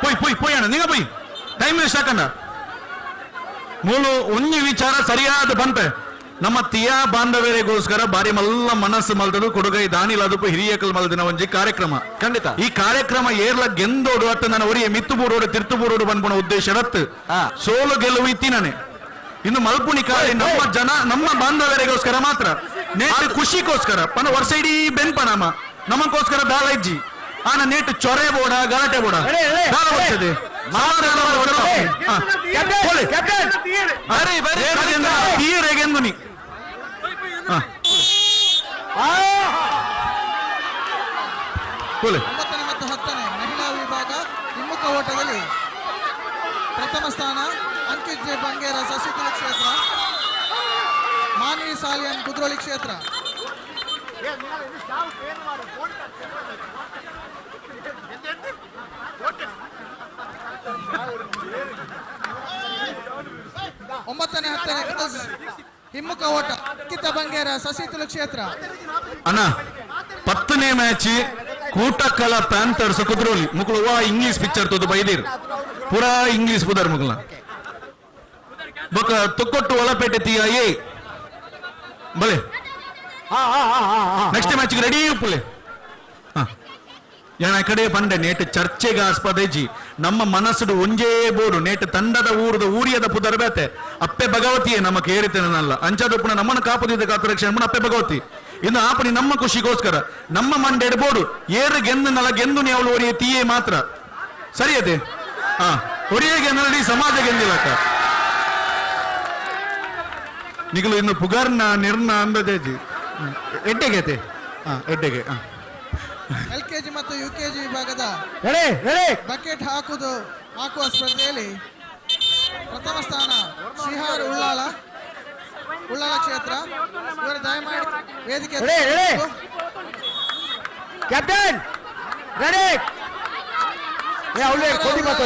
ಪೋಯ್ ಅಣ್ಣ ನೀಗ ಪೋಯ್ ಟೈಮ್ ವೇಸ್ಟ್ ಹಾಕಣ್ಣ ಮೂಲು ಒಂಜಿ ವಿಚಾರ ಸರಿಯಾದ ಬಂತೆ ನಮ್ಮ ತಿಯಾ ಬಾಂಧವ್ಯರಿಗೋಸ್ಕರ ಬಾರಿ ಮಲ್ಲ ಮನಸ್ಸು ಮಲ್ತದು ಕೊಡುಗೈ ದಾನಿಲ ಅದಕ್ಕೂ ಹಿರಿಯಕಲ್ ಮಲ್ದಿನ ಒಂಜಿ ಕಾರ್ಯಕ್ರಮ ಖಂಡಿತ ಈ ಕಾರ್ಯಕ್ರಮ ಏರ್ಲ ಗೆಂದೋಡು ಅತ್ತ ನನ್ನ ಒರಿಯ ಮಿತ್ತುಬೂರೋಡು ತಿರ್ತುಬೂರೋಡು ಬಂದ್ಬಿಡ ಉದ್ದೇಶ ರತ್ತು ಸೋಲು ಗೆಲುವು ಇತ್ತಿನೇ ಇನ್ನು ಮಲ್ಪುಣಿ ಕಾಳಿ ನಮ್ಮ ಜನ ನಮ್ಮ ಬಾಂಧವ್ಯರಿಗೋಸ್ಕರ ಮಾತ್ರ ನೇಟ್ ಖುಷಿಗೋಸ್ಕರ ಪನ ವರ್ಷ ಇಡೀ ಬೆನ್ಪನಮ್ಮ ನಮಗೋಸ್ಕರ ದಾಳಜ್ಜಿ ಆನ ನೇಟ್ ಚೊರೆ ಬೋಡ ಗಲಾಟೆ ಬೋಡ ದಾಳ ಬರ್ತದೆ ತೀರೆಗೆಂದು ಒಂಬತ್ತನೇ ಮತ್ತು 10ನೇ ಮಹಿಳಾ ವಿಭಾಗ ಹಿಮ್ಮುಖ ಓಟದಲ್ಲಿ ಪ್ರಥಮ ಸ್ಥಾನ ಅಂಕಿತ್ ಜೆ ಬಂಗೇರ ಸಸಿತುಲ ಕ್ಷೇತ್ರ, ಮಾನ್ವಿ ಸಾಲಿಯನ್ ಕುದ್ರೋಳಿ ಕ್ಷೇತ್ರ. ಒಂಬತ್ತನೇ 10ನೇ ಗರ್ಲ್ಸ್ ಹಿಮ್ಮುಖ ಓಟ ಅಂಕಿತ ಬಂಗೇರ ಸಸಿತುಲ ಕ್ಷೇತ್ರ. ಅಣ್ಣ 10ನೇ ಮ್ಯಾಚ್ ಕೂಟಕ್ಕಲ ಪ್ಯಾಂಥರ್ಸ್ ಕುದ್ರೋಲಿ ಮುಕ್ಳು ಇಂಗ್ಲಿಷ್ ಪಿಕ್ಚರ್ ತೋದು ಬೈದಿರು ಪೂರಾ ಇಂಗ್ಲಿಷ್ ಬುದರ್ ಮುಕ್ಲ ಬೊಕ ತೊಕ್ಕೊಟ್ಟು ಒಳಪೇಟೆ ತೀಯೇ ಬಲೆ ನೆಕ್ಸ್ಟ್ ಮ್ಯಾಚ್ ರೆಡಿ ಉಪ್ಪುಲೆ ಯಾನ ಕಡೆ ಬಂಡೆ ನೇಟ್ ಚರ್ಚೆಗೆ ಆಸ್ಪದೇಜಿ ನಮ್ಮ ಮನಸ್ಸು ಒಂಜೇ ಬೋಡು ನೇಟ್ ತಂಡದ ಊರಿಯದ ಪುದರ್ ಬೇತೆ ಅಪ್ಪೆ ಭಗವತಿಯೇ ನಮಕ್ ಏರಿತೇನಲ್ಲ ಅಂಚದೊಪ್ಪನ ನಮ್ಮನ್ನು ಕಾಪದಿದ್ದ ಕಾತರಕ್ಷಣೆ ಅಪ್ಪೆ ಭಗವತಿ ಇನ್ನು ಆಪನಿ ನಮ್ಮ ಖುಷಿಗೋಸ್ಕರ ನಮ್ಮ ಮಂಡೆಡ್ ಬೋಡು ಏರು ಗೆಂದು ನಲ ಗೆಂದು ನೀವು ಒರಿಯ ತೀಯೇ ಮಾತ್ರ ಸರಿಯತೆ ಒರಿಯಗೆ ನರಡಿ ಸಮಾಜ ಗೆಂದಿಲ್ಲಕ್ಕ ನಿಗಲು ಇನ್ನು ಪುಗಾರ್ನ ನಿರ್ನ ಅಂದದೇಜಿ ಎಡ್ಡೆಗೆ ಎಡ್ಡೆಗೆ LKG ಮತ್ತು UKG ವಿಭಾಗದ ಬಕೆಟ್ ಹಾಕುವ ಸ್ಪರ್ಧೆಯಲ್ಲಿ ಪ್ರಥಮ ಸ್ಥಾನ ಶ್ರೀಹಾರ್ ಉಳ್ಳಾಲ ಕ್ಷೇತ್ರ. ಇವರು ದಯಮಾಡಿ ವೇದಿಕೆ ಕ್ಯಾಪ್ಟನ್ ರೆಡಿ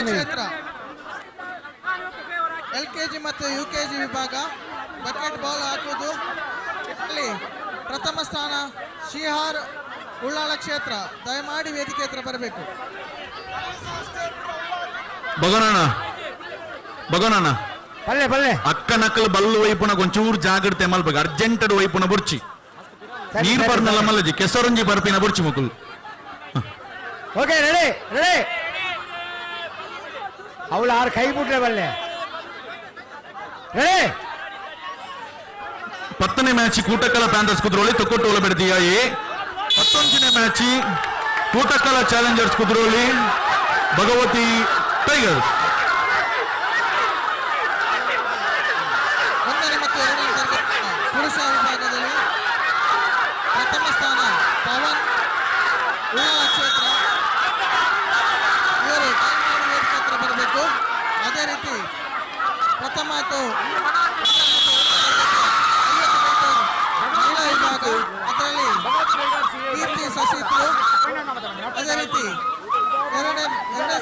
ಕ್ಷೇತ್ರ. LKG ಮತ್ತು UKG ವಿಭಾಗ ಬಕೆಟ್ ಬಾಲ್ ಹಾಕುವುದು ಇಲ್ಲಿ ಪ್ರಥಮ ಸ್ಥಾನ ಶ್ರೀಹಾರ್ ಉಳ್ಳಾಳ ಕ್ಷೇತ್ರ. ದಯಮಾಡಿ ವೇದಿಕೆ ಹತ್ರ ಬರಬೇಕು. ಬಗೋಣ ಅಕ್ಕ ನಕ್ಕಲು ಬಲ್ಲು ವೈಪುನ ಕೊಂಚೂರು ಜಾಗ್ರತೆ ಮಲ್ಬೇಕು ಅರ್ಜೆಂಟಡ್ ವೈಪುನ ಬುರ್ಚಿ ನೀರ್ ಬರ್ನಲ್ಲ ಮಲ್ಲಜಿ ಕೆಸರಂಜಿ ಬರ್ಪಿನ ಬುರ್ಚಿ ಮುಕುಲು ಓಕೆ ರೆಡಿ ಅವಳು ಆರು ಕೈ ಬಿಟ್ರೆ ಬಲ್ಲೆ ರೆಡಿ 10ನೇ ಮ್ಯಾಚ್ ಕೂಟಕ್ಕಲ ಪ್ಯಾಂಥರ್ಸ್ ಕುದ್ರೋಳಿ ತೊಕ್ಕೊಟ್ಟು ಒಳಬೆಡ್ತೀಯಾಯಿ 11ನೇ ಮ್ಯಾಚ್ ಕೂಟಕ್ಕಲ ಚಾಲೆಂಜರ್ಸ್ ಕುದ್ರೋಳಿ ಭಗವತಿ ಟೈಗರ್ಸ್. 1ನೇ ಮತ್ತು 2ನೇ ತರಗತಿ ಪುರುಷ ವಿಭಾಗದಲ್ಲಿ ಪ್ರಥಮ ಸ್ಥಾನ ಪವನ್ ಉಳ್ಳಾಲ ಕ್ಷೇತ್ರ. ಇವರು ದಯಮಾಡಿ ವೇದಿಕೆ ಹತ್ರ ಬರಬೇಕು. ಅದೇ ರೀತಿ ಪ್ರಥಮ ಮತ್ತು ಮಹಿಳಾ ವಿಭಾಗ ಅದರಲ್ಲಿ ಕೀರ್ತಿ ಸಸಿತ್ರು. ಅದೇ ರೀತಿ ಎರಡನೇ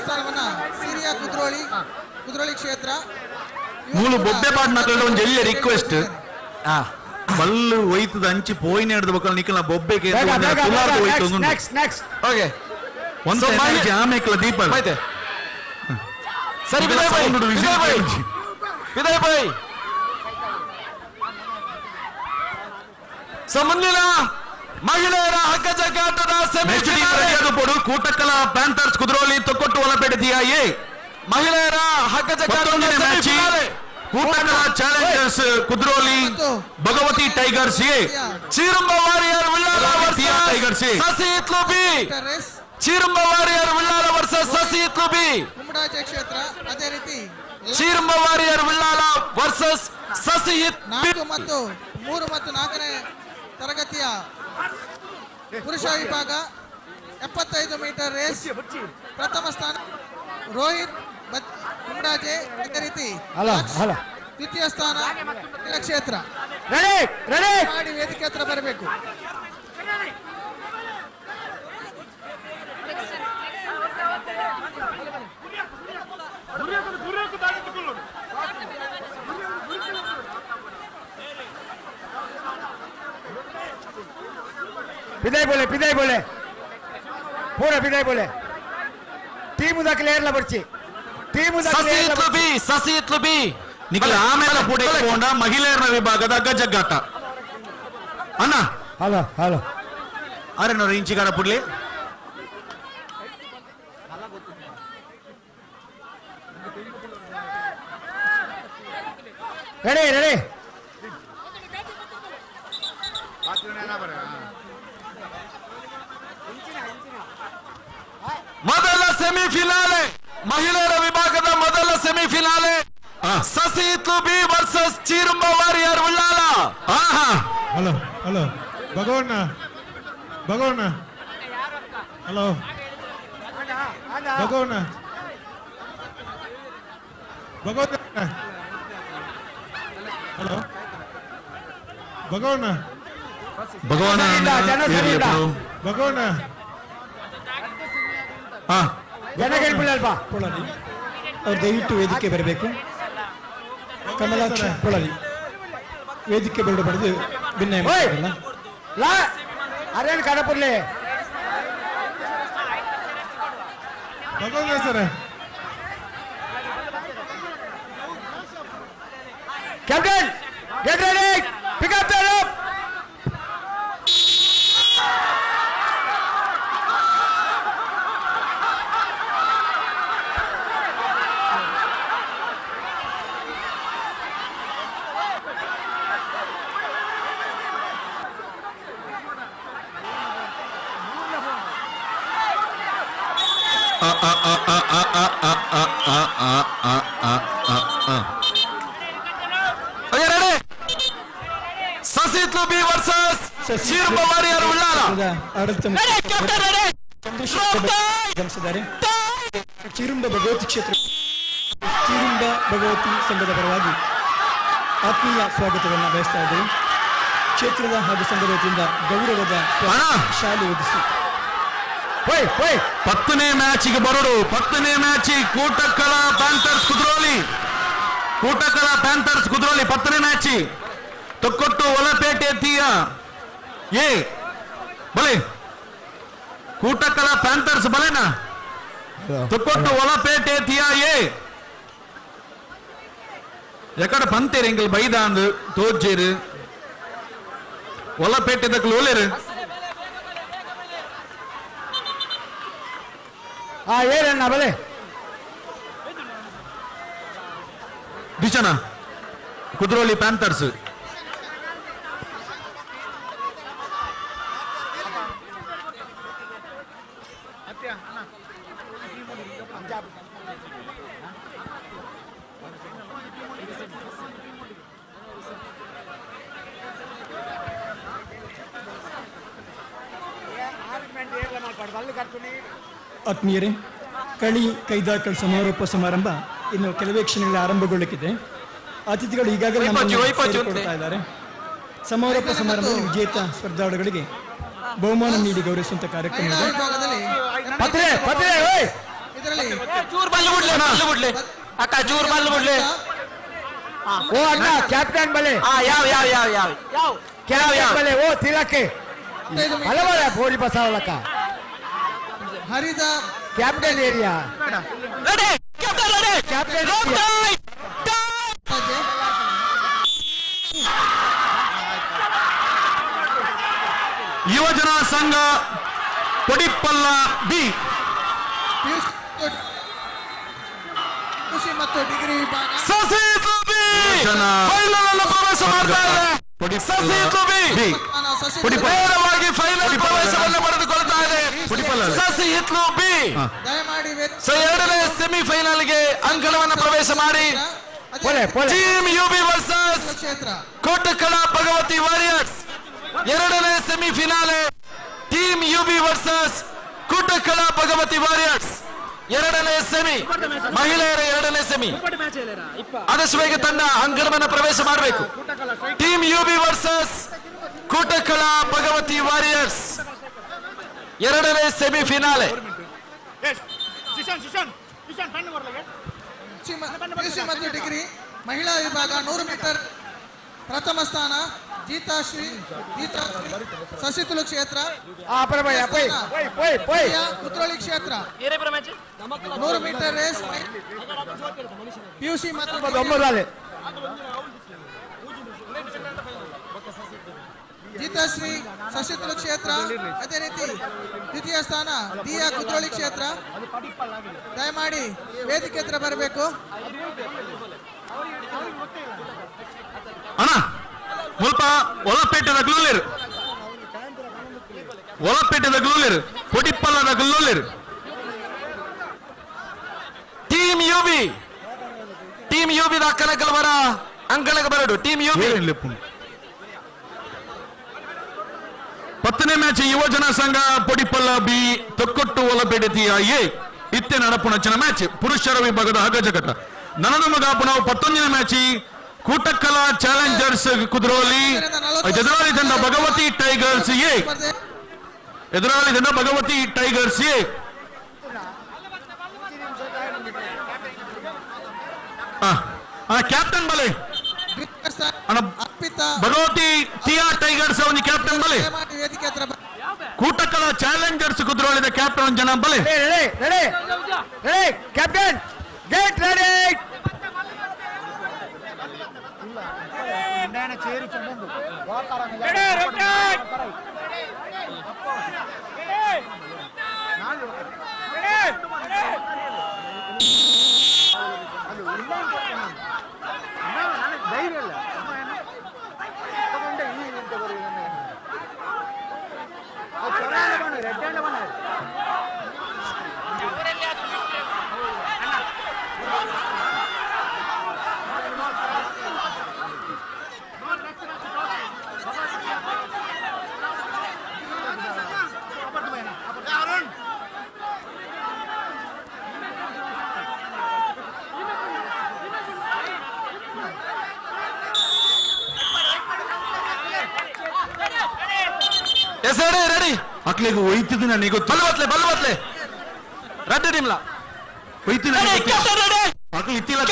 ಸ್ಥಾನವನ್ನ ಸಿರಿಯಾ ಕುದ್ರೋಳಿ ಕ್ಷೇತ್ರ. ಮೂಲು ಬೊಬ್ಬೆ ಪಾಡ್ ನಕಲ್ಡ ಒಂದು ಎಲ್ಲಿ ರಿಕ್ವೆಸ್ಟ್ ಬಲ್ಲು ಒಯ್ತದ ಅಂಚಿ ಪೋಯಿನ ಹಿಡಿದ ಬಕ್ಕಲ್ ನಿಕ್ಕಲ ಬೊಬ್ಬೆಗೆ ಓಕೆ ಒಂದು ಆಮೇಕಲ ದೀಪ ಸರಿ ವಿಜಯ್ ಭಾಯ್ ಮುಂದಿನ ಮಹಿಳೆಯರ ಹಗ್ಗ ಜಗ್ಗಾಟದ ಪೋಡು ಕೂಟಕ್ಕಲ ಪ್ಯಾಂಥರ್ಸ್ ಕುದ್ರೋಲಿ ತೊಕ್ಕೊಟ್ಟು ಒಳಪೇಟೆ ತೀಯಾಯಿ ಮಹಿಳೆಯರ ಹಗ್ಗ ಜಗ್ಗಾಟದ ಕೂಟಕ್ಕಲ challengers Kudroli Bhagavathi tigers Cheerumba warrior Ullal tigers Sasihithlu B Cheerumba warrior Ullal versus Sasihithlu B ಕುಮಟಾಚೆ ಕ್ಷೇತ್ರ. ಅದೇ ರೀತಿ ಚೀರುಂಬ ವಾರಿಯರ್ ಉಳ್ಳಾಲ ವರ್ಸಸ್ ಸಸಿ ಇತ್ 4 ಮತ್ತು 3 ಮತ್ತು 4ನೇ ತರಗತಿಯ ಪುರುಷ ವಿಭಾಗ 75 ಮೀಟರ್ ರೇಸ್ ಪ್ರಥಮ ಸ್ಥಾನ ರೋಹಿತ್ ಕುಮಡಾಜೆ. ಅದೇ ರೀತಿ ದ್ವಿತೀಯ ಸ್ಥಾನ ಕ್ಷೇತ್ರ. ಮಾಡಿ ವೇದಿಕೆ ಹತ್ರ ಬರಬೇಕು. विदाई बोले पूरा विदाई बोले टीम क्लियर ಬರ್ಚಿ ಟೀಮ್ ಸಸಿ ಬಿ ನಿಖಿಲ್ ಆಮೇಲೆ ಪುಡೆಕೊಂಡ ಮಹಿಳೆಯರ ವಿಭಾಗದ ಗಜಗ್ಗಾಟ ಅಣ್ಣ ಹಲೋ ಆರೇನವರು ಇಂಚಿಗಾರ ಪುಡ್ಲಿ ರೆಡಿ ಮೊದಲ ಸೆಮಿಫಿನಾಲೆ ಮಹಿಳೆಯರ ವಿಭಾಗದ ಮೊದಲ ಸೆಮಿಫಿನಾಲೆ Sasi B versus Cheerumba warrior Ullal. Hello ಭಗವಣ್ಣ ಹಲೋ ಭಗವಣ್ಣ ಹಲೋ ಭಗವಣ್ಣ ಅವ್ರು ದಯವಿಟ್ಟು ವೇದಿಕೆ ಬರಬೇಕು. ಕಮಲಾಕ್ಷ ಪೊಳಲಿ ವೇದಿಕೆ ಬರಬಾರ್ದು. ಭಿನ್ನ ಅರೇನ್ ಕಡಪುರ್ಲಿ sir captain get ready pick up the rope. Sasihithlu B versus Cheerumba warrior Ullal. ಗಮನಿಸಿದ್ದಾರೆ. ಚೀರುಂಬ ಭಗವತಿ ಕ್ಷೇತ್ರ ಚೀರುಂಬ ಭಗವತಿ ಸಂಘದ ಪರವಾಗಿ ಆತ್ಮೀಯ ಸ್ವಾಗತವನ್ನು ಬಯಸ್ತಾ ಇದ್ದೇವೆ. ಕ್ಷೇತ್ರದ ಹಾಗೂ ಸಂಘದ ವತಿಯಿಂದ ಗೌರವದ ಶಾಲೆ ಒದಿಸಿ 10ನೇ ಮ್ಯಾಚಿಗೆ ಬರೋಡು. 10ನೇ ಮ್ಯಾಚ್ ಕೂಟಕ್ಕಳ ಪ್ಯಾಂಥರ್ಸ್ ಕುದ್ರೋಳಿ 10ನೇ ಮ್ಯಾಚ್ ತೊಕ್ಕೊಟ್ಟು ಒಲಪೇಟೆ ತೀಯ ಏ ಬಲೆ ಕೂಟಕ್ಕಳ ಪ್ಯಾಂಥರ್ಸ್ ಬಲೆನಾ ತೊಕ್ಕೊಟ್ಟು ಒಲಪೇಟೆ ತೀಯ ಏ ಎಕಡೆ ಪಂತೇರು ಎಂಗಲ್ ಬೈದಾಂದು ತೋಜೇರು ಒಲಪೇಟೆ ದಕ್ಕಲು ಒಲೇರು ಏನಣ್ಣ ಬಲೆ ದಿಶನ ಕುದ್ರೋಳಿ ಪ್ಯಾಂಥರ್ಸ್ ಆತ್ಮೀಯರೇ, ಕಳಿ ಕೈದಾಕಲ್ ಸಮಾರೋಪ ಸಮಾರಂಭ ಇನ್ನು ಕೆಲವೇ ಕ್ಷಣಗಳಲ್ಲಿ ಆರಂಭಗೊಳ್ಳಲಿಕ್ಕಿದೆ. ಅತಿಥಿಗಳು ಈಗಾಗಲೇ ಕೊಡ್ತಾ ಇದ್ದಾರೆ. ಸಮಾರೋಪ ಸಮಾರಂಭದಲ್ಲಿ ವಿಜೇತ ಸ್ಪರ್ಧಾಳುಗಳಿಗೆ ಬಹುಮಾನ ನೀಡಿ ಗೌರವಿಸುವಂತ ಕಾರ್ಯಕ್ರಮ ಇದೆ. ಓ ಅಣ್ಣ ಕ್ಯಾಪ್ಟನ್ ಬಲೆ ಬಲೆ ಓ ತಿಲಕ್ಕೆ ಹಲವಾರ ಬೋಡಿ ಬಸಾವಲಕ್ಕ ಹರಿದ ಕ್ಯಾಪ್ಟನ್ ಏರಿಯಾ ಕ್ಯಾಪ್ಟನ್ ಯುವಜನ ಸಂಘ ಕೊಡಿಪ್ಪಲ್ಲ ಬಿ ಕೃಷಿ ಮತ್ತು ಡಿಗ್ರಿ ವಿಭಾಗ ಪ್ರವೇಶ ಮಾಡ್ತಾ ಇದೆ. ನೇರವಾಗಿ ಫೈನಲ್ ಪ್ರವೇಶವನ್ನು ಪಡೆದುಕೊಳ್ತಾ ಇದೆ. ಸಸಿ ಹಿತ್ಲು ಬಿ ಎರಡನೇ ಸೆಮಿಫೈನಲ್ಗೆ ಅಂಕಣವನ್ನು ಪ್ರವೇಶ ಮಾಡಿ ಟೀಮ್ ಯುಬಿ ವರ್ಸಸ್ ಕೋಟಕ್ಕಳ ಭಗವತಿ ವಾರಿಯರ್ಸ್ ಎರಡನೇ ಸೆಮಿಫಿನಾಲೆ ಟೀಮ್ ಯುಬಿ ವರ್ಸಸ್ ಕೂಟಕಳ ಭಗವತಿ ವಾರಿಯರ್ಸ್ ಎರಡನೇ ಸೆಮಿ, ಮಹಿಳೆಯರ ಎರಡನೇ ಸೆಮಿ. ಆದಷ್ಟು ಬೇಗ ತಂಡ ಅಂಗಣವನ್ನು ಪ್ರವೇಶ ಮಾಡಬೇಕು. ಟೀಮ್ ಯುಬಿ ವರ್ಸಸ್ ಕೂಟಕಳ ಭಗವತಿ ವಾರಿಯರ್ಸ್ ಎರಡನೇ ಸೆಮಿ ಫಿನಾಲೆ. ಪಿಯುಸಿ ಮತ್ತು ಡಿಗ್ರಿ ಮಹಿಳಾ ವಿಭಾಗ 100 ಮೀಟರ್ ಪ್ರಥಮ ಸ್ಥಾನ ಗೀತಾಶ್ರೀ ಸಸಿತುಲು ಕ್ಷೇತ್ರ, ಕುತ್ರೋಳಿ ಕ್ಷೇತ್ರ. 100 ಮೀಟರ್ ರೇಸ್ ಪಿಯುಸಿ ಮತ್ತು ಗೀತಾಶ್ರೀ ಸಸಿತುಲು ಕ್ಷೇತ್ರ. ಅದೇ ರೀತಿ ದ್ವಿತೀಯ ಸ್ಥಾನ ದಿಯಾ ಕುತ್ರೋಳಿ ಕ್ಷೇತ್ರ. ದಯಮಾಡಿ ವೇದಿಕೆ ಹತ್ರ ಬರಬೇಕು. ಅಣ್ಣ ಸ್ವಲ್ಪ ಒಲಪೇಟದ ಗ್ಲೂಲೇರು, ಒಲಪೇಟದ ಗ್ಲೂಲೇರು, ಕೊಡಿಪ್ಪಲ್ಲದ ಗ್ಲೂಲೇರು. ಟೀಮ್ ಯುಬಿ ಅಕ್ಕನಕಲವರ ಅಂಕಣಕ್ಕೆ ಬರಡು. ಟೀಮ್ ಯುಬಿ 10ನೇ ಮ್ಯಾಚ್ ಯುವಜನ ಸಂಘ ಪೊಡಿಪಲ್ಲ ಬಿ ತೊಕ್ಕೊಟ್ಟು ಒಲಪೇಟೆಯ ಎ ಇತ್ತೆ ನಡಪುಣಚಿನ ಮ್ಯಾಚ್ ಪುರುಷರ ವಿಭಾಗದ ಹಗಜಗಟ. ನನದು ಮಗ ಪುನಃ 11ನೇ ಮ್ಯಾಚ್ ಕೂಟಕ್ಕಲ ಚಾಲೆಂಜರ್ಸ್ ಕುದ್ರೋಲಿ ಎದುರಾಳಿ ತಂಡ ಭಗವತಿ ಟೈಗರ್ಸ್ ಎ, ಎದುರಾಳಿ ತಂಡ ಭಗವತಿ ಟೈಗರ್ಸ್ ಎ. ಕ್ಯಾಪ್ಟನ್ ಬಲೆ ಭಗವತಿ ಟಿಯಾ ಟೈಗರ್ಸ್ ಅವನಿ ಕ್ಯಾಪ್ಟನ್ ಬಲೆ, ಕೂಟಕ್ಕಲ ಚಾಲೆಂಜರ್ಸ್ ಕುದ್ರೋಳಿದ ಕ್ಯಾಪ್ಟನ್ ಜನ ಬಲೆ. Captain get ready. ರೆಡಿ ಅಕ್ಲೆಗೆ ಒಯ್ತಿದ್ದು ನನಗೆ ಗೊತ್ತು. ಬಲ್ವತ್ಲೆ ರೆಡ್ ಟೀಮ್ಲ ಒಯ್ತಿದ್ದ ಅಕ್ಲೆ ಇತ್ತಿಲ್ಲ.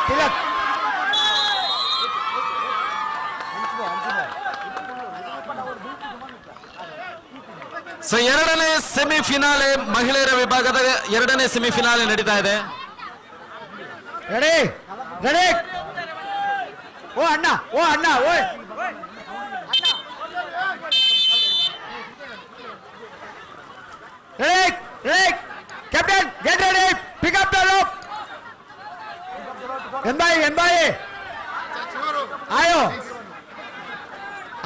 ತಿಲಕ್ ಸೊ ಎರಡನೇ ಸೆಮಿಫಿನಾಲೆ ಮಹಿಳೆಯರ ವಿಭಾಗದ ಎರಡನೇ ಸೆಮಿಫಿನಾಲೆ ನಡೀತಾ ಇದೆ. Ready ready. ಓ ಅಣ್ಣ ಓಯ್ ready. Captain get ready. Pick up the rope. ಎಂಬಾಯಿ ಆಯೋ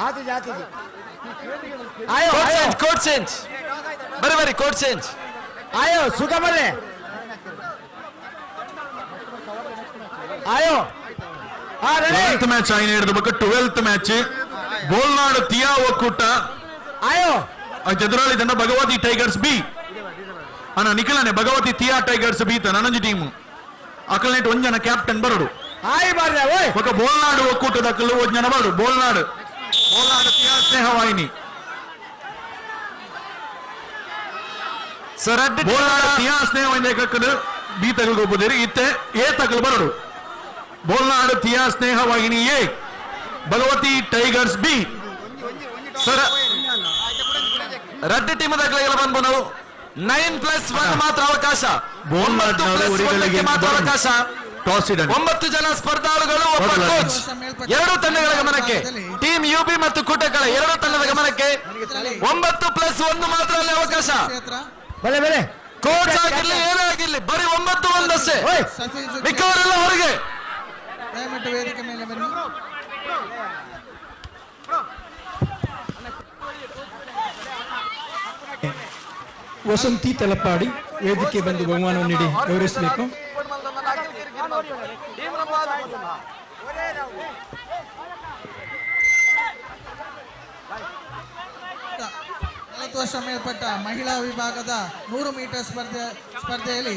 ಆತು ಆಯೋ ಕೋಡ್ ಚೇಂಜ್ ಬರೀ ಕೋಡ್ ಚೇಂಜ್ ಆಯೋ ಸುಗಮಲೆ ಆಯೋ. 11th ಮ್ಯಾಚ್ ಆಯ್ನ ಹಿಡಿದು 12th ಮ್ಯಾಚ್ ಬೋಲ್ನಾಡು ತಿಯಾ ಒಕ್ಕೂಟ ಆಯೋ ಎದುರಾಳಿ ತಂಡ ಭಗವತಿ ಟೈಗರ್ಸ್ ಬಿ. ಅಣ್ಣ ನಿಖಿಲನೆ ಭಗವತಿ ತಿಯಾ ಟೈಗರ್ಸ್ ಬಿ ನನಂಜಿ ಟೀಮು ಅಕಲ್ನೆಟ್ ಒಂಜನ ಕ್ಯಾಪ್ಟನ್ ಬರಡು. ఒక ಬೋಲ್ನಾಡು ಒಕ್ಕೂಟದ ಅಕ್ಕಲು ಒಂಜನ ಬರಡು. ಬೋಲ್ನಾಡು ತಿಯಾ ಸ್ನೇಹವಾಹಿನಿ ಬೋಲ್ನಾಡು ತಿಯಾ ಸ್ನೇಹವಾಹಿನಿ ಕಕ್ಕಲು ಬಿ ತಗಲು ಹೋಗ್ಬೋದಿರಿ ಇತ್ತೆ ಎ ತಗಲು ಬರಡು. Bolnadu Thiya Snehavahini A, Bhagavathi tigers B. Sir red team ದಾಖಲೆಗಳ ಬಂದು ನಾವು 9+1 ಮಾತ್ರ ಅವಕಾಶ. 9+1 ಮಾತ್ರ ಅವಕಾಶ. 9 ಜನ ಸ್ಪರ್ಧಾಳುಗಳು, ಒಬ್ಬ ಕೋಚ್. 2 ತಂಡಗಳ ಗಮನಕ್ಕೆ, ಟೀಮ್ ಯುಬಿ ಮತ್ತು ಕೂಟಕಳ 2 ತಂಡದ ಗಮನಕ್ಕೆ 9+1 ಮಾತ್ರ ಅಲ್ಲಿ ಅವಕಾಶ. ಕೋಚ್ ಆಗಿರ್ಲಿ ಏನೇ ಆಗಿರ್ಲಿ ಬರೀ 9-1 ಅಷ್ಟೇ, ಮಿಕ್ಕವರೆಲ್ಲ ಹೊರಗೆ. ದಯವಿಟ್ಟು ವೇದಿಕೆ ಮೇಲೆ ಬನ್ನಿ. ವಸಂತಿ ತಲಪಾಡಿ ವೇದಿಕೆ ಬಂದು ಬಹುಮಾನವನ್ನು ನೀಡಿ ಗೌರವಿಸಬೇಕು. ವರ್ಷ ಮೇಲ್ಪಟ್ಟ ಮಹಿಳಾ ವಿಭಾಗದ 100 ಮೀಟರ್ ಸ್ಪರ್ಧೆಯಲ್ಲಿ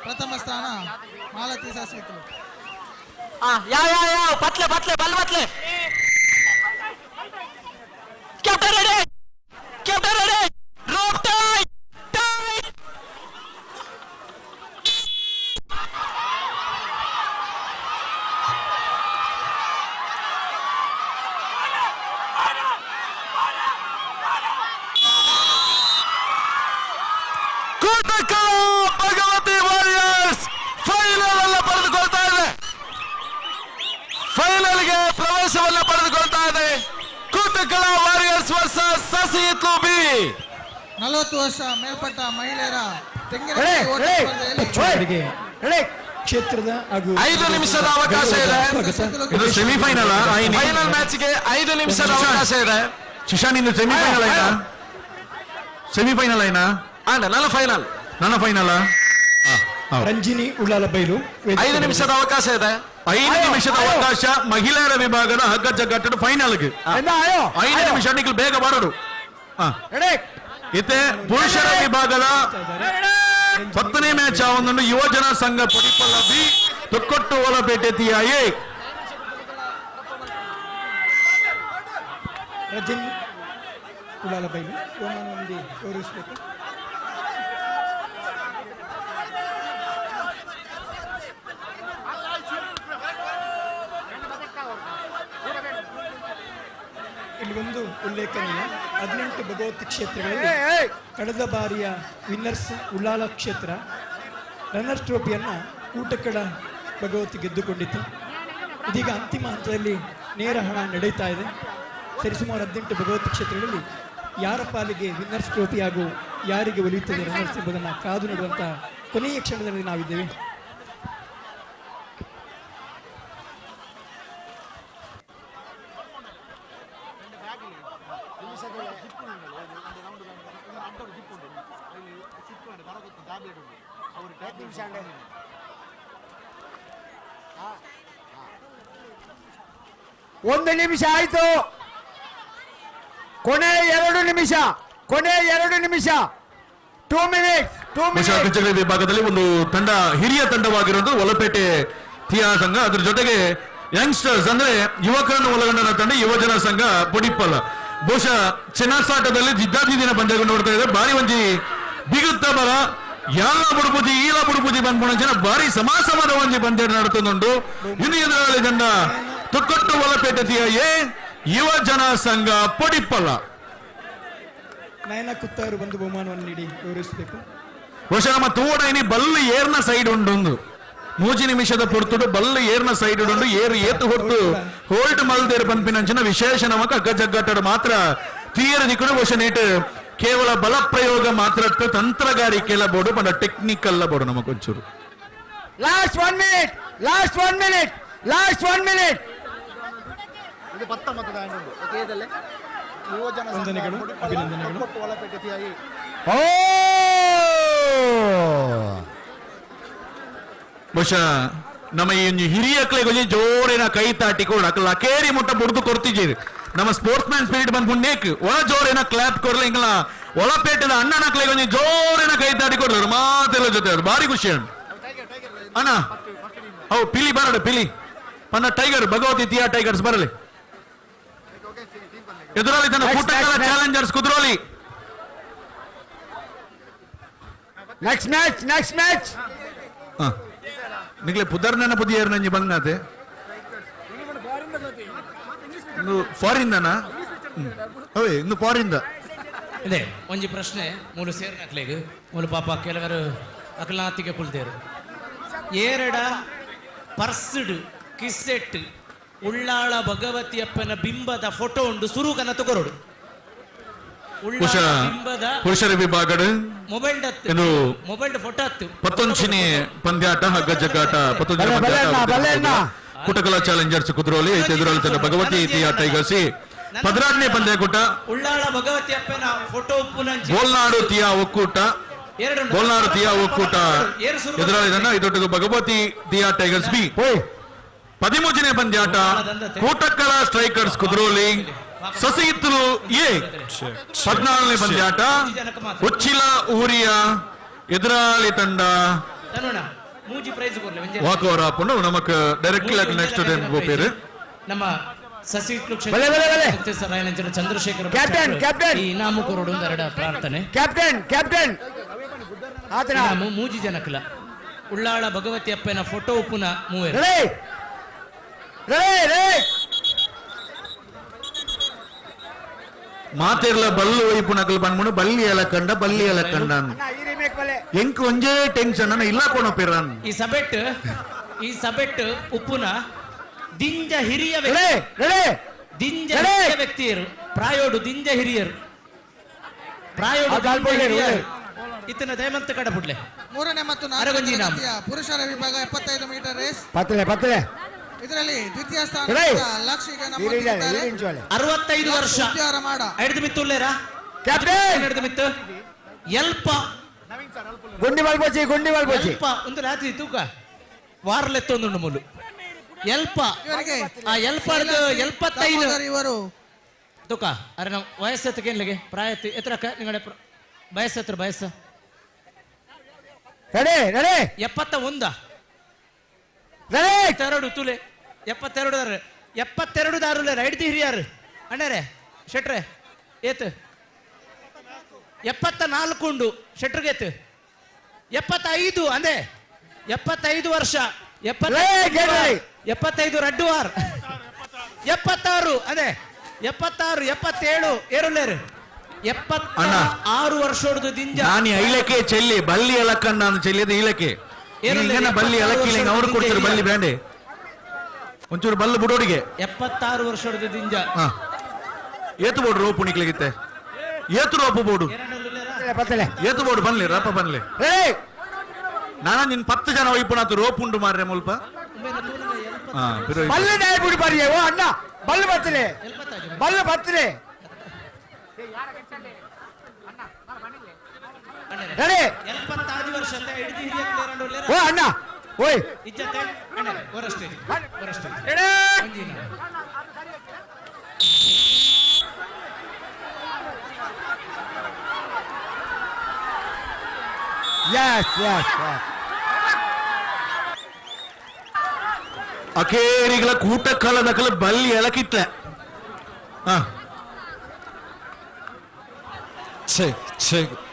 ಪ್ರಥಮ ಸ್ಥಾನ ಮಾಲತಿ ಸಾಸ್ವಿತು. ಪತ್ಲೆ ಬಲ್ ಬತ್ಲೆ captain ready rope tight Bhagavathi warriors final ಅಲ್ಲ ಪಡೆದುಕೊಳ್ತಾ ಇದೆ. ಫೈನಲ್ಗೆ ಪ್ರವೇಶವನ್ನ ಪಡೆದುಕೊಳ್ತಾ ಇದೆ. ಕೂಟಕಳ ವಾರಿಯರ್ಸ್ ವರ್ಸಸ್ ಸಸಿಹಿತ್ಲು ಬಿ. 40 ವರ್ಷ ಮೇಲ್ಪಟ್ಟ ಮಹಿಳೆಯರ ತೆಂಗಿನಕಾಯಿ ಓಟ ಸ್ಪರ್ಧೆಯಲ್ಲಿ ಕ್ಷೇತ್ರದ ಹಾಗೂ 5 ನಿಮಿಷದ ಅವಕಾಶ ಇದೆ. ಇದು ಸೆಮಿಫೈನಲ್. ಫೈನಲ್ ಮ್ಯಾಚ್ಗೆ 5 ನಿಮಿಷದ ಅವಕಾಶ ಇದೆ. ಶಿಶಾನ್ ಇನ್ನು ಸೆಮಿಫೈನಲ್ ಐನಾ ನನ್ನ ಫೈನಲ್ ರಂಜಿನಿ ಉಳ್ಳಾಲ ಬೈಲು 5 ನಿಮಿಷದ ಅವಕಾಶ ಇದೆ. 5 ನಿಮಿಷದ ಅವಕಾಶ ಮಹಿಳೆಯರ ವಿಭಾಗದ ಹಗ್ಗ ಜಗ್ಗಟ್ಟು ಫೈನಲ್ಗೆ 5 ನಿಮಿಷ ನಿಖಿಲ್ ಬೇಗ ಬಾರಡು. ಇತ್ತೆ ಪುರುಷರ ವಿಭಾಗದ 10ನೇ ಮ್ಯಾಚ್ ಆವೊಂದು ಯುವಜನ ಸಂಘ ಪಡಿಪಲ್ಲ ಬಿ ತೊಕ್ಕೊಟ್ಟು ಒಲಪೇಟೆ ತಿಯಾಯಿ ರಂಜಿನಿ ಉಳ್ಳಾಲ ಬೈಲು ಬಹುಮಾನವನ್ನು ನೀಡಿ ಗೌರವಿಸಬೇಕು. ಇಲ್ಲಿ ಒಂದು ಉಲ್ಲೇಖನೀಯ 18 ಭಗವತಿ ಕ್ಷೇತ್ರಗಳಲ್ಲಿ ಕಳೆದ ಬಾರಿಯ ವಿನ್ನರ್ಸ್ ಉಳ್ಳಾಲ ಕ್ಷೇತ್ರ ರನ್ನರ್ ಟ್ರೋಫಿಯನ್ನು ಕೂಟಕಳ ಭಗವತಿ ಗೆದ್ದುಕೊಂಡಿತ್ತು. ಇದೀಗ ಅಂತಿಮ ಹಂತದಲ್ಲಿ ನೇರ ಹಣ ನಡೀತಾ ಇದೆ. ಸರಿಸುಮಾರು 18 ಭಗವತಿ ಕ್ಷೇತ್ರಗಳಲ್ಲಿ ಯಾರ ಪಾಲಿಗೆ ವಿನ್ನರ್ಸ್ ಟ್ರೋಫಿ ಹಾಗೂ ಯಾರಿಗೆ ಒಲಿಯುತ್ತದೆ ರನ್ನರ್ಸ್ ಎಂಬುದನ್ನು ಕಾದು ನೋಡುವಂಥ ಕೊನೆಯ ಕ್ಷಣದಲ್ಲಿ ನಾವಿದ್ದೇವೆ. ಒಂದು ನಿಮಿಷ ಆಯ್ತು. ಕೊನೆ 2 ನಿಮಿಷ 2 ಮಿನಿಟ್ಸ್. ವಿಭಾಗದಲ್ಲಿ ಒಂದು ತಂಡ ಹಿರಿಯ ತಂಡವಾಗಿರೋದು ಒಲಪೇಟೆ ಥಿಯಾ ಸಂಘ, ಅದ್ರ ಜೊತೆಗೆ ಯಂಗ್ಸ್ಟರ್ಸ್ ಅಂದ್ರೆ ಯುವಕರನ್ನು ಒಳಗೊಂಡ ತಂಡ ಯುವಜನ ಸಂಘ ಪುಡಿಪ್ಪಲ. ಬಹುಶಃ ಚೆನ್ನಸಾಟದಲ್ಲಿ ಜಿದ್ದಾಜಿದಿನ ಪಂದ್ಯ ನೋಡ್ತಾ ಇದ್ದಾರೆ. ಬಾರಿ ಒಂಜಿ ಬಿಗುತ್ತ ಬರ ಯಾಲ ಬುಡುಪುಜಿ ಈಲ ಬುಡುಪುಜಿ ಬಂದ್ಕೊಂಡ ಬಾರಿ ಸಮಾಸಮದ ಒಂಜಿ ಪಂದ್ಯ ನಡುತ್ತುಂಡು. ಇನ್ನು ಎದುರಾಳಿ ತಂಡ ತೊಕ್ಕೊಟ್ಟು ಒಲಪೇಟೆ ಥಿಯಾ ಯುವಜನ ಸಂಘ ಪುಡಿಪ್ಪಲ. ನಯನ ಕುತ್ತಾರು ಬಂದು ಬಹುಮಾನವನ್ನು ನೀಡಿ ಗೌರವಿಸಬೇಕು. ಬಹುಶಃ ನಮ್ಮ ತೂಡ ಇನಿ ಬಲ್ಲು ಏರ್ನ ಸೈಡ್ ಉಂಡು 3 ನಿಮಿಷದ ಪೊರ್ತುಡು ಬಲ್ಲು ಏರ್ನ ಸೈಡ್ ಉಂಡು ಏರು ಏತು ಹೊತ್ತು ಹೋಲ್ಡ್ ಮಲ್ದೇರು ಪಂಪಿನಂಚಿನ ವಿಶೇಷ ನಮಕ ಅಗ್ಗಜಗ್ಗಟ್ಟಡ ಮಾತ್ರ ತೀರ ದಿಕ್ಕುಡು. ಬಹುಶಃ ನೀಟ್ ಕೇವಲ ಬಲ ಪ್ರಯೋಗ ಮಾತ್ರ ತಂತ್ರಗಾರಿಕೆಲ್ಲ ಬೋರ್ಡು ಪಂಡ ಟೆಕ್ನಿಕಲ್ ಬೋರ್ಡು ನಮಕ್ ಒಂಚೂರು. ಲಾಸ್ಟ್ 1 ಮಿನಿಟ್ ಇದು 10 ಮತದಾನ ಯುವಜನ ವಂದನೆಗಳು, ಅಭಿನಂದನೆಗಳು. ಬಹುಶಃ ನಮ್ಮ ಈ ಹಿರಿಯಕ್ಕಳಿಗೆ ಜೋರಿನ ಕೈ ತಾಟಿ ಕೂಡ ಲಕೇರಿ ಮುಟ್ಟ ಬುಡ್ದು ಕೊಡ್ತಿದ್ದೀರಿ. ನಮ್ಮ ಸ್ಪೋರ್ಟ್ಸ್ ಮ್ಯಾನ್ ಸ್ಪಿರಿಟ್ ಬಂದ್ಕೊಂಡೇಕ್ ಒಳ ಜೋರಿನ ಕ್ಲಾಪ್ ಕೊಡ್ಲ ಹಿಂಗಲ್ಲ ಒಳಪೇಟದ ಅಣ್ಣನಕ್ಳಿಗೆ ಒಂದು ಜೋರಿನ ಕೈ ತಾಟಿ ಕೊಡ್ತಾರೆ ಮಾತೆಲ್ಲ ಜೊತೆ ಭಾರಿ ಖುಷಿ ಅಣ್ಣ. ಹೌ ಪಿಲಿ ಬರಡು ಪಿಲಿ ಪನ್ನ ಟೈಗರ್ ಭಗವತಿ ಥಿಯಾ ಟೈಗರ್ಸ್ ಬರಲಿ. ಎದುರಾಳಿ ತನ್ನ ಕೂಟಕಳ ಚಾಲೆಂಜರ್ಸ್ ಕುದ್ರೋಲಿ. ನೆಕ್ಸ್ಟ್ ಮ್ಯಾಚ್ ನಿಗ್ಲೆ ಪುದರ್ನ ಪುದಿಯರ್ ನಂಜಿ ಬಂಗಾತೆ ಫಾರಿನ್ ಇನ್ನು ಫಾರಿನ್ ಇದೆ ಒಂಜಿ ಪ್ರಶ್ನೆ ಮೂಲು ಸೇರಿನ ಅಕ್ಲೆಗ್ ಮೂಲು ಪಾಪ ಕೆಲವರು ಅಕಲಾತಿಗೆ ಕುಳ್ತೇರು ಏರಡ ಪರ್ಸ್ಡ್ ಕಿಸ್ಸೆಟ್ ಉಳ್ಳಾಳ ಭಗವತಿಯಪ್ಪನ ಬಿಂಬದ ಫೋಟೋ ಉಂಡು ಸುರುಕನ ತಗೊರೋಡು ಪುರುಷರ ವಿಭಾಗಡ್ ಮೊಬೈಲ್ ಫೋಟೋ ಹತ್ತು 11ನೇ ಪಂದ್ಯಾಟ ಹಗ್ಗ ಜಗ್ಗಾಟ 11ನೇ ಪಂದ್ಯಾಟ ಕುಟಕಲ ಚಾಲೆಂಜರ್ಸ್ ಕುದ್ರೋಲಿ ಎದುರಾಳಿ ತಂಡ ಭಗವತಿ ಇತಿಯ ಟೈಗರ್ಸ್ 16ನೇ ಪಂದ್ಯಾಕೂಟ ಉಳ್ಳಾಳ ಭಗವತಿಯಪ್ಪನ ಫೋಟೋ ಬೋಲ್ನಾಡು ತಿಯಾ ಒಕ್ಕೂಟ ಎದುರಾಳಿ ತಂಡ ಇದೊಟ್ಟಿಗೆ ಭಗವತಿ ತಿಯಾ ಟೈಗರ್ಸ್ ಬಿ 13ನೇ ಪಂದ್ಯಾಟ ಕೋಟಕ್ಕಳ ಸ್ಟ್ರೈಕರ್ಸ್ ಕುದ್ರೋಲಿ ಸಸಿಹಿತ್ತಲು ಎ 14ನೇ ಪಂದ್ಯಾಟ ಉಚ್ಚಿಲ ಊರಿಯ ಎದುರಾಳಿ ತಂಡ ವಾಕವರ್ ಹಾಕೊಂಡು ನಮಕ್ ಡೈರೆಕ್ಟ್ಲಿ ನೆಕ್ಸ್ಟ್ ಟೈಮ್ ಗೋಪೇರು ನಮ್ಮ ಸಸಿಹಿತ್ತಲು ಚಂದ್ರಶೇಖರ್ ಈ ಇನಾಮು ಕೊರೋಡು ಎರಡ ಪ್ರಾರ್ಥನೆ ಕ್ಯಾಪ್ಟನ್ ಮೂಜಿ ಜನಕಲ ಉಳ್ಳಾಳ ಭಗವತಿ ಅಪ್ಪನ ಫೋಟೋ ಉಪ್ಪುನ ಮೂವೇರು ಮಾತೆರ್ಲ ಬಲ್ಲು ವೈಪು ನಕಲ್ ಬಂದ್ಬಿಡು ಬಲ್ಲಿ ಎಲಕಂಡ ಎಂಕ್ ಒಂಜೇ ಟೆನ್ಷನ್ ಅನ್ನ ಇಲ್ಲ ಕೊನೊಪಿರನ್ ಈ ಸಬೆಟ್ ಉಪ್ಪುನ ದಿಂಜ ಹಿರಿಯ ವ್ಯಕ್ತಿಯರು ಪ್ರಾಯೋಡು ದಿಂಜ ಹಿರಿಯರು ಇತನ ದಯಮಂತ ಕಡಪುಡ್ಲೆ 3ನೇ ಮತ್ತು 4ನೇ ಪುರುಷರ ವಿಭಾಗ 75 ಮೀಟರ್ ರೇಸ್ ಪತ್ತಲೆ ಇದರಲ್ಲಿ ದ್ವಿತೀಯ ಸ್ಥಾನ ಲಕ್ಷಿಗೆ ನಮ್ಮೊಂದಿಗಿದ್ದಾರೆ 65 ವರ್ಷ ಐದು ಮಿತ್ತುಲ್ಲೇರಾ ಕ್ಯಾಪ್ಟನ್ ಮಿತ್ತು ಎಲ್ಪ ಗುಂಡಿ ಮಲ್ಪೋಚಿ ಒಂದು ರಾತ್ರಿ ತೂಕ ವಾರಲೆತ್ತೊಂದು ಮೂಲು ಎಲ್ಪ ಆ ಎಲ್ಪತ್ತೈದು ಇವರು ತೂಕ ಅರೆ ನಾವು ವಯಸ್ಸತ್ತಕ್ಕೆ ಏನ್ಲಿಗೆ ಪ್ರಾಯ ಎತ್ತರಕ್ಕ ನಿങ്ങളുടെ ಬಯಸ್ಸತ್ರ ಬಯಸ್ಸ 71 72 ತುಲೆ 72 ದಾರುಲೆ ರೈಡ್ತಿ ಹಿರಿಯಾರು ಅಣ್ಣರೇ ಶೆಟ್ರೆ ಏತ್ 74 ಉಂಡು ಶೆಟ್ರಿಗೆ ಏತ್ 75 ಅಂದೆ 75 ವರ್ಷ 75 ರಡ್ಡುವಾರ್ 76 ಅದೇ 76 77 ಏರುಲ್ಲೇರು 76 ವರ್ಷೋಡ್ದು ದಿಂಜ ನಾನು ಐಲಕ್ಕೆ ಚೆಲ್ಲಿ ಬಲ್ಲಿ ಎಲಕ್ಕಂಡ ಅಂತ ಚೆಲ್ಲಿದ ಈಲಕ್ಕೆ ಬಲ್ಲಿ ಎಲಕ್ಕಿಲ್ಲ ಅವ್ರು ಕೊಡ್ತಾರೆ ಬಲ್ಲಿ ಬ್ಯಾಂಡೆ ಒಂಚೂರು ಬಲ್ಲು ಬುಡೋಡಿಗೆ 76 ವರ್ಷೋಡ್ದು ದಿಂಜ ಏತು ಬೋಡು ರೋಪು ನಿಕ್ಲಿಗಿತ್ತೆ ಏತು ರೋಪು ಬೋಡು ಏತು ಬೋಡು ಬನ್ಲಿ ರಪ್ಪ ಬನ್ಲಿ ನಾನು ನಿನ್ 10 ಜನ ವೈಪುನಾತು ರೋಪ್ ಉಂಟು ಮಾರ್ರೆ ಮುಲ್ಪ ಬಲ್ಲು ಬಿಡಿ ಬರೀ ಓ ಅಣ್ಣ ಬಲ್ಲು ಬರ್ತಲೆ 75 ವರ್ಷ ಓ ಅಣ್ಣ ಓಯ್ ಇಜ್ಜತೆ ಹೊರಷ್ಟೇ Yes. ಅಕೇರಿಗಳ ಕೂಟ ಕಾಲದಕಲ ಬಲ್ಲಿ ಎಳಕಿತ್ಲೆ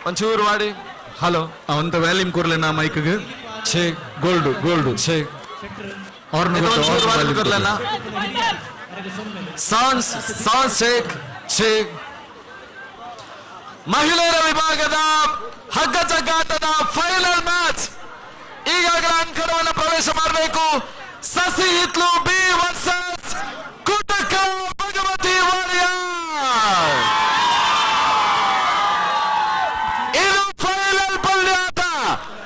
ಒಂಚೂರು ಮಾಡಿ ಹಲೋ ಅವಂತ ವ್ಯಾಲ್ಯೂಮ್ ಕೊರ್ಲೆ ನಾ ಮೈಕ್ಗೆ ಗೋಲ್ಡು ಮಹಿಳೆಯರ ವಿಭಾಗದ ಹಗ್ಗ ಜಗ್ಗಾಟದ ಫೈನಲ್ ಮ್ಯಾಚ್ ಈಗಾಗಲೇ ಅಂಕಣವನ್ನು ಪ್ರವೇಶ ಮಾಡಬೇಕು. ಸಸಿ ಹಿತ್ಲು ಬಿ ವರ್ಸಸ್ ಕುಟಕ ಭಗವತಿ ವಾರಿಯರ್. ಇದು ಫೈನಲ್ ಪಂದ್ಯಾಟ.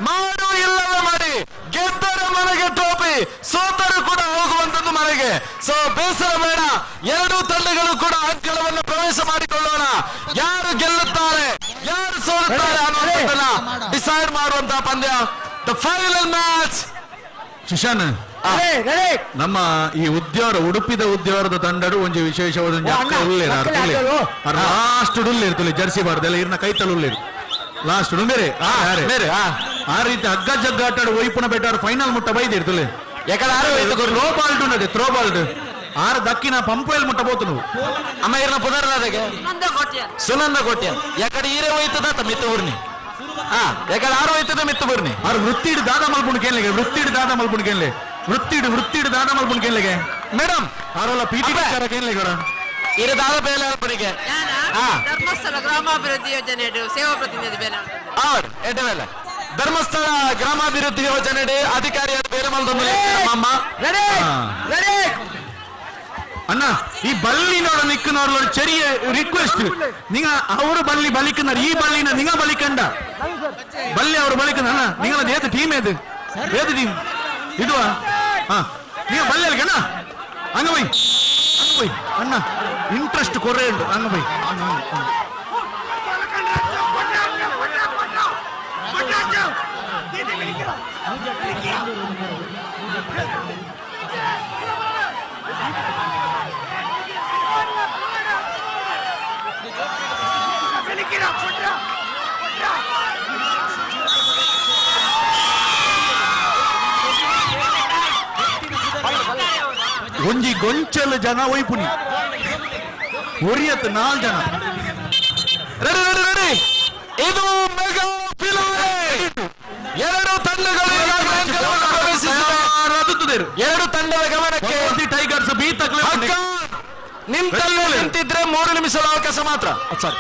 ಮಾಡು ಇಲ್ಲವೇ ಮಾಡಿ, ಗೆದ್ದರೆ ಮನೆಗೆ ಟೋಪಿ, ಸೋತರು ಕೂಡ ಹೋಗುವಂತದ್ದು ಮನೆಗೆ. ಸೊ ಬೇಸರ ಬೇಡ, ಎರಡೂ ತಂಡಗಳು ಕೂಡ ಅಂಕಣವನ್ನು ಪ್ರವೇಶ ಮಾಡಿಕೊಳ್ಳೋಣ. ಯಾರು ಗೆಲ್ಲುತ್ತಾರೆ ಯಾರು ಸೋಲುತ್ತಾರೆ ಅನ್ನುವಂಥದ್ದನ್ನ ಡಿಸೈಡ್ ಮಾಡುವಂತಹ ಪಂದ್ಯ, ದ ಫೈನಲ್ ಮ್ಯಾಚ್. ಸುಶಾನ್, ನಮ್ಮ ಈ ಉಡುಪಿದ ಉದ್ಯಾವರದ ತಂಡಡು ಒಂಜಿ ವಿಶೇಷವಾದ ಲಾಸ್ಟ್ ಉಳ್ಳಿರ್ತಲ್ಲ ಜರ್ಸಿ ಬಾರ್ದೆಲ್ಲ ಇರ್ನ ಕೈತಲ್ ಉಳ್ಳಿರು ಲಾಸ್ಟ್ ಬೇರೆ ಆ ರೀತಿ ಹಗ್ಗ ಜಗ್ಗಾಟ ವೈಪುನ ಬೆಟ್ಟಾರು ಫೈನಲ್ ಮುಟ್ಟ ಬೈದಿರ್ತಲೆ ಥ್ರೋ ಬಾಲ್ಡ್ ಉಂಟದೆ ಥ್ರೋ ಬಾಲ್ಡ್ ಆರು ದಕ್ಕಿನ ಪಂಪುಯಲ್ಲಿ ಮುಟ್ಟ ಬೋತು ನೀವು ಅಮ್ಮ ಇರ್ನ ಪುದರ್ನಾದಗೆ ಸುನಂದ ಕೋಟ್ಯ ಎಕಡೆ ಈರೆ ಹೋಯ್ತದ ಮಿತ್ತು ಊರ್ನಿ ಎಕಡೆ ಆರು ಹೋಯ್ತದ ಮಿತ್ತು ಬರ್ನಿ ಆರು ವೃತ್ತಿಡ್ ದಾದ ಮಲ್ಪುಣ್ ಕೇಳಲಿಗೆ ವೃತ್ತಿಡ್ ದಾದ ಮಲ್ಪುಣ್ ಕೇಳಲಿ ವೃತ್ತಿಡ್ ದಾದ ಮಲ್ಪುಣ್ ಕೇಳಲಿಗೆ ಮೇಡಮ್ ಆರೋಲ್ಲ ಪಿ ಟಿ ಕೇಳಲಿಗೆ ಇರದಾದ ಬೇಲೆ ಅಲ್ಪನಿಗೆ ಧರ್ಮಸ್ಥಳ ಗ್ರಾಮಾಭಿವೃದ್ಧಿ ಯೋಜನೆ ಸೇವಾ ಪ್ರತಿನಿಧಿ ಬೇಲೆ ಎಡ್ಡೆ ಬೇಲೆ ಧರ್ಮಸ್ಥಳ ಗ್ರಾಮಾಭಿವೃದ್ಧಿ ಯೋಜನೆ ಅಧಿಕಾರಿಯಾದ ಬೇರೆ ಮಲ್ದೊಂದು ಅಣ್ಣ ಈ ಬಲ್ಲಿನೋಡ ನಿಕ್ಕನೋರ್ಲ ചെറിയ ರಿಕ್ವೆಸ್ಟ್ നിങ്ങൾ ಅವರು ಬಲ್ಲಿ ಬಲಿക്കുന്നാർ ഈ ബല്ലിനെ നിങ്ങൾ ബലിക്കണ്ട ബല്ലി അവർ ബലിക്കുന്ന അണ്ണ നിങ്ങളത് ഏത് ടീം ഏത് ടീം ഇതുവാ നിങ്ങൾ ബല്ലി കളിക്കണ അങ്ങ് പോയി അണ്ണ ಇಂಟ್ರೆಸ್ಟ್ കുറേ ഉണ്ട് അങ്ങ് പോയി ಒಂಜಿ ಗೊಂಚಲು ಜನ ಒಯ್ಪುನಿ ಒರಿಯತ್ 4 ಜನ ರೆಡಿ ರೆಡಿ ರೆಡಿ ಇದು ಮೆಗಾ ಫಿನಾಲೆ ಎರಡು ತಂಡಗಳು ಎರಡು ತಂಡದ ಗಮನಕ್ಕೆ ಟೈಗರ್ಸ್ ಬಿ ನಿಂತಿದ್ರೆ 3 ನಿಮಿಷದ ಅವಕಾಶ ಮಾತ್ರ sorry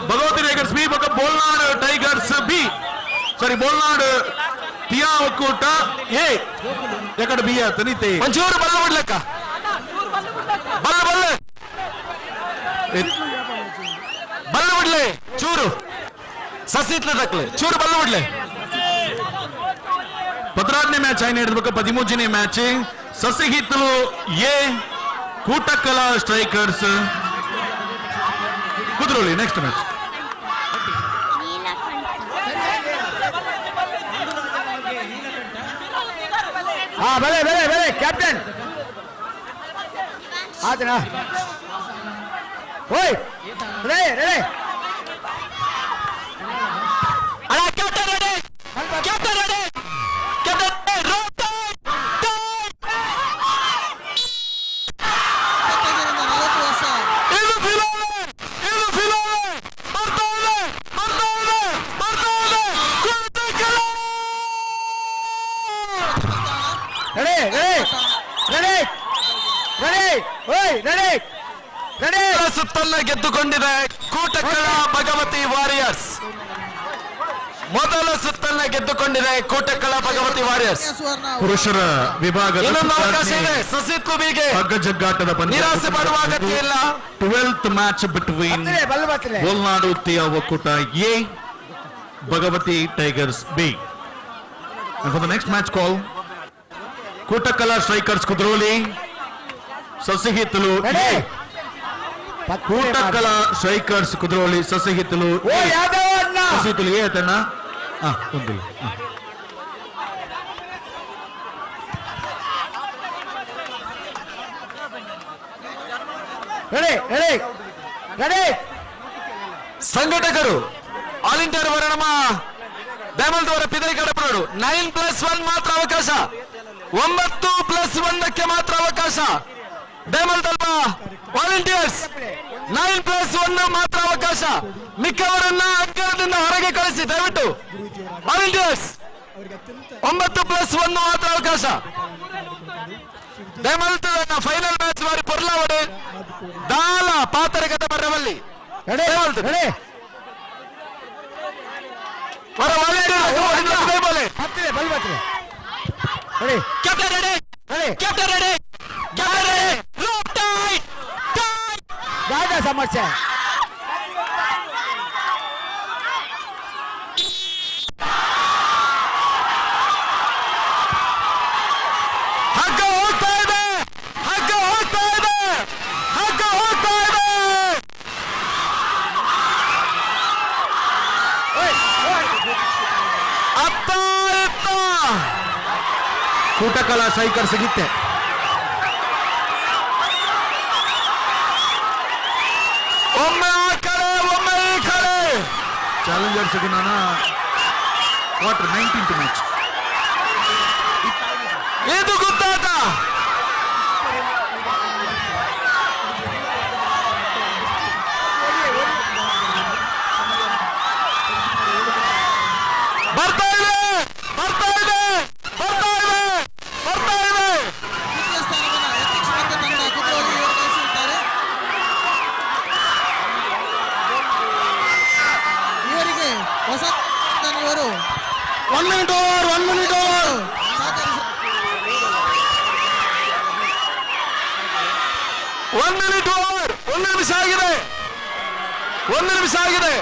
Bhagavathi tigers B Bolnadu tigers B sorry Bolnadu Thiya ಒಕ್ಕೂಟ ಎ ಎಕಡೆ ಬಿ ಆತ ನಿಂತೆ ಒಂಚೂರು ಬಲ್ಲ ಬಿಡ್ಲಕ್ಕ ಬಲ್ಲ ಬಿಡ್ಲೆ ಚೂರು ಸಸಿತ್ಲೆ ತಕ್ಲೆ ಚೂರು ಬಲ್ಲ ಬಿಡ್ಲೆ 18ನೇ ಮ್ಯಾಚ್ ಆಯ್ನ ಹಿಡಿದ್ಬೇಕು 13ನೇ ಮ್ಯಾಚ್ ಸಸಿಹಿತ್ತಲು ಎ ಕೂಟಕ್ಕಲ ಸ್ಟ್ರೈಕರ್ಸ್ ಕುದ್ರೋಳಿ ನೆಕ್ಸ್ಟ್ ಮ್ಯಾಚ್ ಬೆಲೆ ಕ್ಯಾಪ್ಟನ್ ಆತನಾ ಓಯ್ ರೆಡಿ ಅಣ್ಣ captain ready captain ready captain ರೋಡ್ ಇದು ಫಿನಾಲೆ ಸುತ್ತನ್ನ ಗೆದ್ದುಕೊಂಡಿದೆ ಕೂಟಕ್ಕಳ ಭಗವತಿ ವಾರಿಯರ್ಸ್ ಮೊದಲ ಸುತ್ತನ್ನ ಗೆದ್ದುಕೊಂಡಿದೆ ಕೂಟಕ್ಕಳ ಭಗವತಿ ವಾರಿಯರ್ಸ್ ಪುರುಷರ ವಿಭಾಗದ ಇನ್ನೊಂದು ಅವಕಾಶ ಇದೆ ಸಸಿತ್ ಬಿಗೆ ಹಗ್ಗಜಗ್ಗಾಟದ ನಿರಾಸೆ ಪಡುವ ಅಗತ್ಯ ಇಲ್ಲ 12th match between Bolnadu Thiya ಒಕ್ಕೂಟ A Bhagavathi tigers B and for the next match call ಕೂಟಕ್ಕಲ ಸ್ಟ್ರೈಕರ್ಸ್ ಕುದ್ರೋಲಿ ಸಸಿಹಿತ್ತಲು ಕೂಟಕ್ಕಲ ಸ್ಟ್ರೈಕರ್ಸ್ ಕುದ್ರೋಲಿ ಸಸಿಹಿತ್ತಲು ಸಸಿಹಿತ್ತಲು ಏ ಆತಣ್ಣ ಒಂದು ಸಂಘಟಕರು ಆಲ್ ಇಂಡಿಯಾ ವರ್ಣಮ ದಯಮಲ್ದವರ ಪಿದೈ ಕಡಪನಾಡು 9+1 ಮಾತ್ರ ಅವಕಾಶ 9+1ಕ್ಕೆ ಮಾತ್ರ ಅವಕಾಶ ದಯಮಲ್ದಲ್ವ ವಾಲಂಟಿಯರ್ಸ್ 9+1 ಮಾತ್ರ ಅವಕಾಶ ಮಿಕ್ಕವರನ್ನ ಅಂಕಣದಿಂದ ಹೊರಗೆ ಕಳಿಸಿ ದಯವಿಟ್ಟು ವಾಲಂಟಿಯರ್ಸ್ 9+1 ಮಾತ್ರ ಅವಕಾಶ ದಯಮಲ್ತದನ್ನ ಫೈನಲ್ ಮ್ಯಾಚ್ ಮಾಡಿ ಪೊರ್ಲಾವಡೆ ದಾಲ ಪಾತರಗದ ಬರವಲ್ಲಿ ಸಮಸ್ಯೆ ಹಗ್ಗ ಹೋಗ್ತಾ ಇದೆ ಹಗ್ಗ ಹೋಗ್ತಾ ಇದೆ ಹಗ್ಗ ಹೋಗ್ತಾ ಇದೆ ಅತ್ತ ಇತ್ತ ಕೂಟಕಲಾ ಸ್ಟ್ರೈಕರ್ ಸಿಗುತ್ತೆ ಒಮ್ಮೆ ಆ ಕಡೆ ಒಮ್ಮೆ ಈ ಕಡೆ ಚಾಲೆಂಜರ್ಸ್ ನಾನು ಕ್ವಾರ್ಟರ್ 19th ಮ್ಯಾಚ್ ಇದು ಗುದ್ದಾಟ ಬರ್ತಾ ಇದೆ ಬರ್ತಾ ಇದೆ ಬರ್ತಾ ಇದೆ ಬರ್ತಾ ಇದೆ ಅವರು 1 minute over, 1 minute over. ಒಂದು ಮಿನಿಟ್ ಓವರ್, 1 ನಿಮಿಷ ಆಗಿದೆ, 1 ನಿಮಿಷ ಆಗಿದೆ.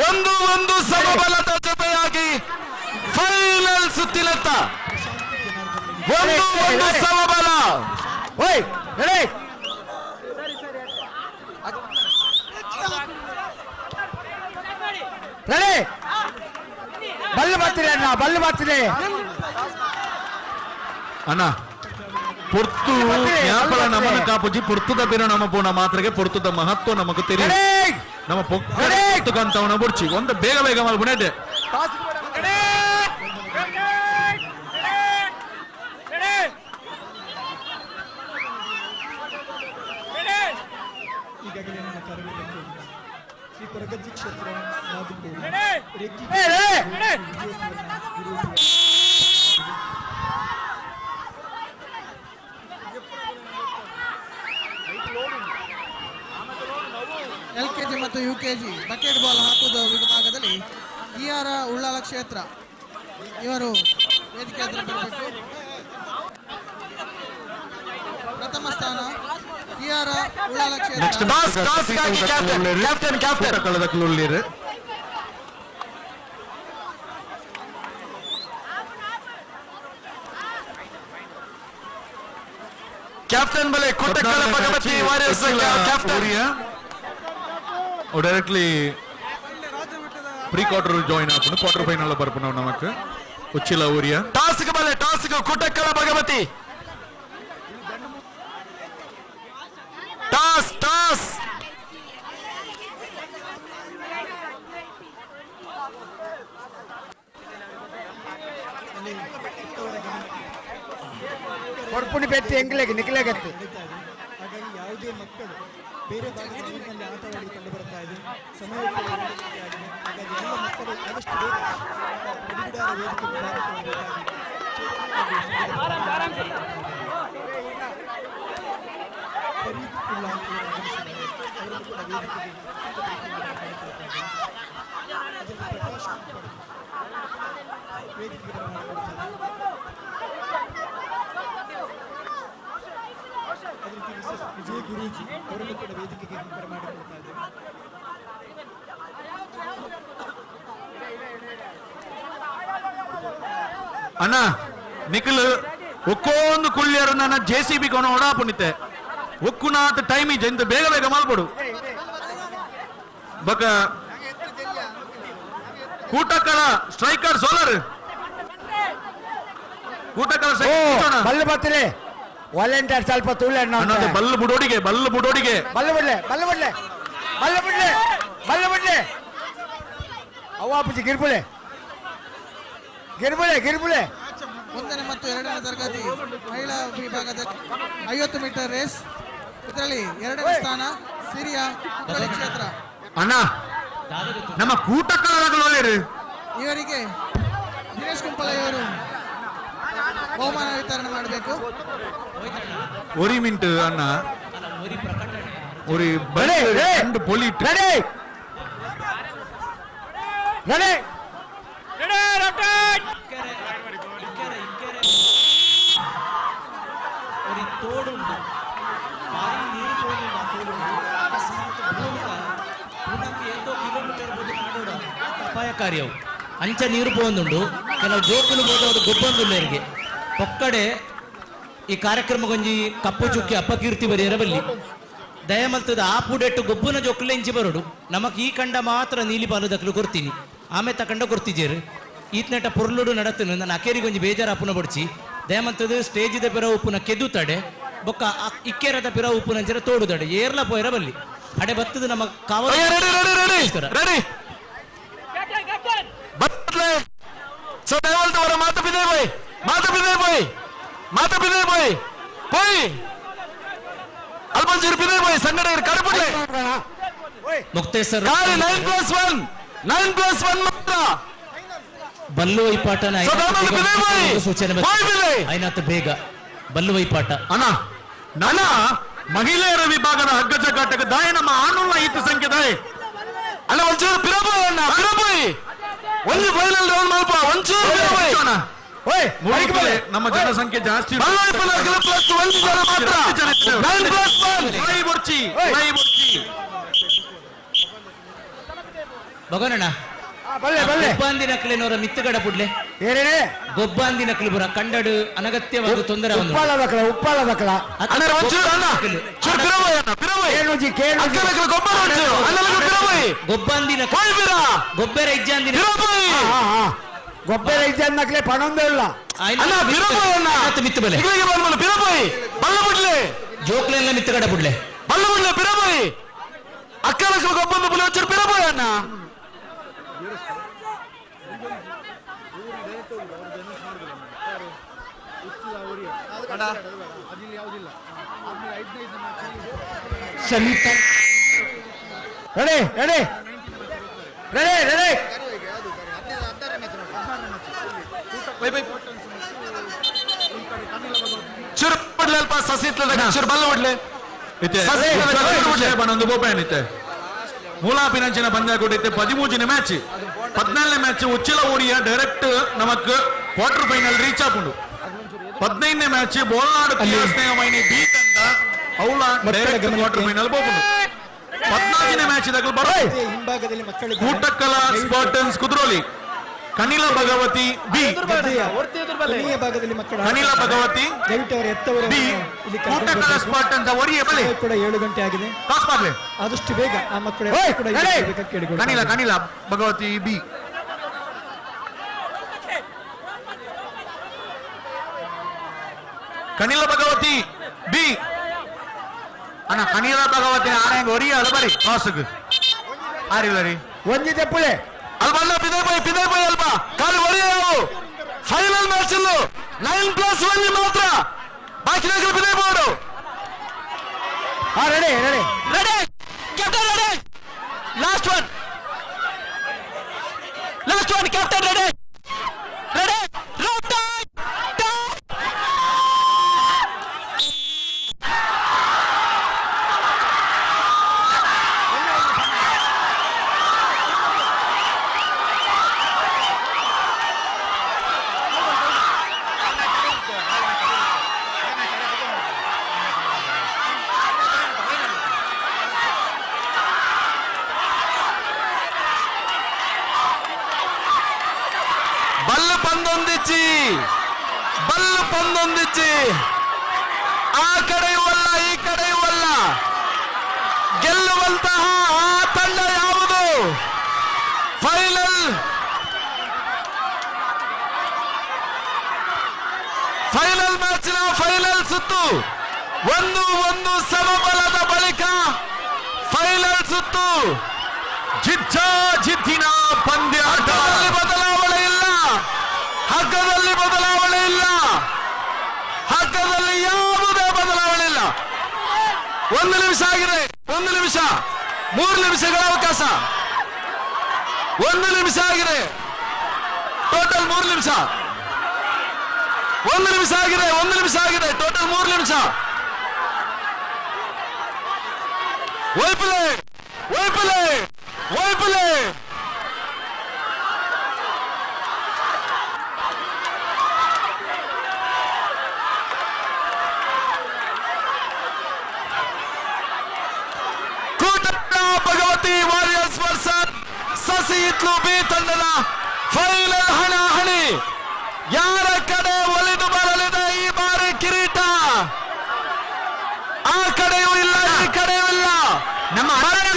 ಒಂದು ಸಮಬಲದ ಜೊತೆಯಾಗಿ ಫೈನಲ್ ಸುತ್ತಿನತ್ತ ಒಂದು ಸಮಬಲ. ಬಲ್ಲು ಬರ್ತಿದೆ ಅಣ್ಣ, ಬಲ್ಲು ಬರ್ತಿದೆ ಅಣ್ಣ. ಪೊರ್ತು ಜ್ಞಾಪನ ನಮ್ಮನ್ನು ಕಾಪುಜಿ ಪೊರ್ತುದ ಬಿರ ನಮ್ಮ ಪೋಣ ಮಾತ್ರೆಗೆ ಪೊರ್ತುದ ಮಹತ್ವ ನಮಗೂ ತಿಳಿದು ನಮ್ಮ ಪೊಕ್ಕಂತವನ ಬುಡ್ಚಿ ಒಂದು ಬೇಗ ಬೇಗ ಮಲ್ಬುಣೆ. ಈಗಾಗಲೇ ನಮ್ಮ ಕಾರ್ಯಕ್ರಮಕ್ಕೆ ಶ್ರೀ ಕೊರಗಜ್ಜಿ ಕ್ಷೇತ್ರ LKG ಮತ್ತು UKG ಬಕೆಟ್ ಬಾಲ್ ಹಾಕುವ ವಿಭಾಗದಲ್ಲಿ ER ಉಳ್ಳಾಲ ಕ್ಷೇತ್ರ ಇವರು ವೇದಿಕೆ ಹತ್ರ ಬರಬೇಕು. ಪ್ರಥಮ ಸ್ಥಾನ ER ಉಳ್ಳಾಲ ಕ್ಷೇತ್ರ. ಕ್ಯಾಪ್ಟನ್ ಬಲೆ ಕುಟ್ಟಕಲ Bhagavathi warriors captain directly pre quarter join ಆಗ್ಕೊಂಡು ಕ್ವಾರ್ಟರ್ ಫೈನಲ್ ಬರ್ಪುನ ನಮಕ್ ಉಚ್ಚಿಲ ಊರಿಯ ಟಾಸ್ಕ್ ಬಲೆ ಟಾಸ್ಕ್ ಕುಟ್ಟಕಲ ಭಗವತಿ ಟಾಸ್ ಟಾಸ್ ಕೊಡ್ಪುಣಿ ಪೆಟ್ಟಿ ಎಂಗ್ಲೆಗೆ ನಿಕ್ಲೆಗತ್ತೆ. ಹಾಗಾಗಿ ಯಾವುದೇ ಮಕ್ಕಳು ಬೇರೆ ಭಾಗದ ಊರಿನಲ್ಲಿ ಆಟವಾಡಿ ಕಂಡು ಬರ್ತಾ ಇದೆ. ಸಮಯ ಆಗಿದೆ. ಹಾಗಾಗಿ ಎಲ್ಲ ಮಕ್ಕಳು ಆದಷ್ಟು ಬೇಗ ಬಿಡುಗಡೆಯಾದ ವೇದಿಕೆಗೆ ವಿಜಯ ಗುರೂಜಿ ಅವರನ್ನು ಕೂಡ ವೇದಿಕೆಗೆ ಬರಮಾಡಿಕೊಳ್ತಾ ಇದ್ದಾರೆ. ಅಣ್ಣ ನಿಖಿಲ್ ಒಕ್ಕೊಂದು ಕುಳ್ಳಿಯರು ನನ್ನ JCB ಕೊನ ಓಡಾಪುಣಿತೆ ಒಕ್ಕುನಾಥ ಟೈಮ್ ಇದೆ ಇಂದ ಬೇಗ ಬೇಗ ಮಾಲ್ಪಡು ಬಕ ಕೂಟಕಳ ಸ್ಟ್ರೈಕರ್ ಸೋಲರ್ ಕೂಟಕಳ ಬಲ್ಲು ಬರ್ತಿದೆ ವಾಲಂಟಿಯರ್ ಸ್ವಲ್ಪ ತುಳ್ಳೆ ಬಲ್ಲು ಬುಡೋಡಿಗೆ ಬಲ್ಲು ಬುಡೋಡಿಗೆ ಬಲ್ಲು ಬಿಡ್ಲೆ ಬಲ್ಲು ಬಿಡ್ಲೆ ಬಲ್ಲು ಬಿಡ್ಲೆ ಬಲ್ಲು ಬಿಡ್ಲೆ ಅವ್ವಾಪುಜಿ ಗಿರ್ಬುಳೆ ಗಿರ್ಬುಳೆ ಗಿರ್ಬುಳೆ. 1ನೇ ಮತ್ತು 2ನೇ ತರಗತಿ ಮಹಿಳಾ ವಿಭಾಗದ 50 ಮೀಟರ್ ರೇಸ್ ಇದರಲ್ಲಿ 2ನೇ ಸ್ಥಾನ ಸಿರಿಯಾ ಹುಬ್ಬಳ್ಳಿ ಕ್ಷೇತ್ರ. ಅಣ್ಣ ನಮ್ಮ ಕೂಟಕಳಗಳು ಇವರಿಗೆ ದಿನೇಶ್ ಕುಂಪಲ ಇವರು ಬಹುಮಾನ ವಿತರಣೆ ಮಾಡಬೇಕು. ஒரு மினிட் அண்ணா ஒரு ரெண்டு பொலிட் ரெடி ரெடி ரெடி ரொட்டேட் ஒரு தோடுண்டு ಭಾರಿ ನೀರು ಹೋಗಿಲ್ಲ ತೋಡುಂಡು ಅಕಸ್ಮಾತ್ ಭೂಮಿಕ ಪೂರ್ಣಕ್ಕೆ ಎಂಟೋ ಕಿಲೋಮೀಟರ್ ಬೋದು ಮಾಡೋಡ ಅಪಾಯಕಾರಿಯವು ಅಂಚ ನೀರು ಪೋಂದುಂಡು ಕೆಲವು ಜೋಕುಲು ಬೋದು ಗೊಬ್ಬೊಂದುಳ್ಳರಿಗೆ ಒಕ್ಕಡೆ ಈ ಕಾರ್ಯಕ್ರಮ ಗೊಂಜಿ ಕಪ್ಪು ಚುಕ್ಕಿ ಅಪ್ಪಕೀರ್ತಿ ಬರೆಯರ ಬಲ್ಲಿ ದಯಮಲ್ತದ ಆ ಪೂಡೆಟ್ಟು ಗೊಬ್ಬನ ಜೋಕುಲೆ ಇಂಚಿ ಬರೋಡು ನಮಕ್ ಈ ಕಂಡ ಮಾತ್ರ ನೀಲಿ ಪಾಲು ದಕ್ಕಲು ಕೊಡ್ತೀನಿ ಆಮೇಲೆ ತಕಂಡ ಕೊಡ್ತಿದ್ದೀರು ಈತ್ನೆಟ ಪುರ್ಲುಡು ನಡತನು ನನ್ನ ಅಕೇರಿಗೊಂಜಿ ಬೇಜಾರ ಅಪ್ಪುನ ಬಡ್ಚಿ ದಯಮಂತದ ಸ್ಟೇಜಿದ ಪಿರ ಉಪ್ಪುನ ಕೆದ್ದು ತಡೆ ಬೊಕ್ಕ ಇಕ್ಕೇರದ ಪಿರ ಉಪ್ಪುನ ಅಂಚರ ತೋಡು ತಡೆ ಏರ್ಲ ಪೋಯರ ಬಲ್ಲಿ ಅಡೆ ಬತ್ತದ ನಮ್ಮ ಕಾವಲು ಅಲ್ಲ ಅಲ್ಬಂಜೂರು ಪಿದೇ ಬಾಯ್ ಸಂಗಡ ಕಡಪಡ್ಲೆ ಮುಕ್ತೇಶ್ವರ 9+1 ಮಾತ್ರ ಬಲ್ಲು ವೈಪಾಟನ ಸೂಚನೆ ಐನಾತ್ ಬೇಗ ಬಲ್ಲು ವೈಪಾಟ ಅಣ್ಣ ನನ್ನ ಮಹಿಳೆಯರ ವಿಭಾಗದ ಹಗ್ಗ ಜಗ್ಗಾಟಕ ದಾಯ ನಮ್ಮ ಆನುಲ್ಲ ಈತ ಸಂಖ್ಯೆ ದಾಯ ಅಲ್ಲ ಒಂಚೂರು ಪಿರಬೋಯ್ ಅಣ್ಣ ಪಿರಬೋಯ್ ಒಂದು ಫೈನಲ್ ರೌಂಡ್ ಮಲ್ಪ ಒಂಚೂರು ಪಿರಬೋಯ್ ನಮ್ಮ ಜನಸಂಖ್ಯೆ ಜಾಸ್ತಿ ಒಂದು ಜನ ಮಾತ್ರ 9+1 ಭಗವನಣ್ಣ ಗೊಬ್ಬಾಂದಿ ನಕಲಿನವರ ಮಿತ್ತಗಡ ಪುಡ್ಲೆ ಗೊಬ್ಬಾಂದಿ ನಕಲಿ ಬುರ ಕಂಡಡು ಅನಗತ್ಯವಾದ ತೊಂದರೆ ಗೊಬ್ಬಾಂದಿ ಗೊಬ್ಬರ ಇಜ್ಜಾಂದಿ ಗೊಬ್ಬರ ಇಜ್ಜಾಂದಿ ನಕಲೆ ಪಣೊಂದೇ ಇಲ್ಲ ಮಿತ್ತು ಬಲೆ ಜೋಕ್ಲೆಲ್ಲ ಮಿತ್ತಗಡ ಪುಡ್ಲೆ ಬಲ್ಲ ಬಿಡ್ಲೆ ಪಿರಬೋಯ್ ಅಕ್ಕಲಕ್ಕಲು ಗೊಬ್ಬಂದು ಬುಲೆ వచ్చారు ಪಿರಬೋಯ್ ಅಣ್ಣ ಸಂಯುಕ್ತ ರೆಡಿ ರೆಡಿ ರೆಡಿ ರೆಡಿ ಚುರು ಬಿಡ್ಲೆ ಅಲ್ಪ ಸಸಿತ್ಲದ ಚುರು ಬಲ್ಲ ಬಿಡ್ಲೆ ಒಂದು ಬೋಪಾಯನಿತ್ತೆ ಮೂಲಾಪಿನಂಚಿನ ಪಂದ್ಯ ಕೊಟ್ಟಿತ್ತೆ 13ನೇ ಮ್ಯಾಚ್ 14ನೇ ಮ್ಯಾಚ್ ಉಚ್ಚಿಲ ಓಡಿಯ ಡೈರೆಕ್ಟ್ ನಮಕ್ ಕ್ವಾರ್ಟರ್ ಫೈನಲ್ ರೀಚ್ ಆಪುಂಡು 15ನೇ ಮ್ಯಾಚ್ ಬೋಲ್ನಾಡು ಸ್ನೇಹಮೈನಿ ಬಿ ತಂಡ ಅವಳ ಡೈರೆಕ್ಟ್ ಕ್ವಾರ್ಟರ್ ಫೈನಲ್ ಹೋಗುಂಡು 14ನೇ ಮ್ಯಾಚ್ ಹಿಂಭಾಗದಲ್ಲಿ ಮಕ್ಕಳಿಗೆ ಕೂಟಕ್ಕಲ ಸ್ಪಾಟನ್ಸ್ ಕುದ್ರೋಲಿ ಕನಿಲ ಭಗವತಿ ಬಿ ಭಾಗದಲ್ಲಿ ಮಕ್ಕಳು ಕನಿಲ ಭಗವತಿ ದಯವಿಟ್ಟು ಅವರ ಎತ್ತವರು ಕೂಟಕ್ಕಲ ಸ್ಪಾಟನ್ಸ್ ಒರಿಯ ಬಲೆ ಕೂಡ 7 ಗಂಟೆ ಆಗಿದೆ ಆದಷ್ಟು ಬೇಗ ಆ ಮಕ್ಕಳು ಕೂಡ ಕೇಳಿಕೊಳ್ಳಿ ಕನಿಲ ಕನಿಲ ಭಗವತಿ ಬಿ ಕನಿಲ ಭಗವತಿ ಬಿ ಅಣ್ಣ ಕನಿಲ ಭಗವತಿ ಆನೆಗೆ ಒರಿಯ ಅಲ್ಬರಿ ಕಾಸುಗ್ ಆರಿಲ್ಲ ರೀ ಒಂಜಿ ತೆಪ್ಪುಳೆ ಅಲ್ಬಲ್ಲ ಪಿದೇ ಬಾಯ್ ಅಲ್ಪ ಕಾಲು ಒರಿಯಾವು ಫೈನಲ್ ಮ್ಯಾಚ್ ಅಲ್ಲೂ 9+1 ಮಾತ್ರ ಬಾಕಿ ಪಿದೇ board ready ready ready captain ready last one captain ready ready ಬಲ್ಲು ಪಂದೊಂದಿಚ್ಚಿ ಆ ಕಡೆಯೂ ಅಲ್ಲ ಈ ಕಡೆಯೂ ಅಲ್ಲ ಗೆಲ್ಲುವಂತಹ ಆ ತಂಡ ಯಾವುದು ಫೈನಲ್ ಮ್ಯಾಚಿನ ಫೈನಲ್ ಸುತ್ತು ಒಂದು ಸಮಬಲದ ಬಳಿಕ ಫೈನಲ್ ಸುತ್ತು ಜಿದ್ದಿನ ಪಂದ್ಯ ಬದಲಾವಣೆ ಇಲ್ಲ ಹಗ್ಗದಲ್ಲಿ ಬದಲಾವಣೆ ಇಲ್ಲ ಹಗ್ಗದಲ್ಲಿ ಯಾವುದೇ ಬದಲಾವಣೆ ಇಲ್ಲ 1 ನಿಮಿಷ ಆಗಿದೆ 1 ನಿಮಿಷ 3 ನಿಮಿಷಗಳ ಅವಕಾಶ 1 ನಿಮಿಷ ಆಗಿದೆ ಟೋಟಲ್ 3 ನಿಮಿಷ 1 ನಿಮಿಷ ಆಗಿದೆ 1 ನಿಮಿಷ ಆಗಿದೆ ಟೋಟಲ್ 3 ನಿಮಿಷ ವೈಪಲೆ Bhagavati warriors versus Sasihithlu B ತಂಡದ ಫೈನಲ್ ಹಣಾಹಣಿ ಯಾರ ಕಡೆ ಒಲಿದು ಬರಲಿದೆ ಈ ಬಾರಿ ಕಿರೀಟ ಆ ಕಡೆಯೂ ಇಲ್ಲ ಈ ಕಡೆಯೂ ಇಲ್ಲ ನಮ್ಮ ಅಣ್ಣನ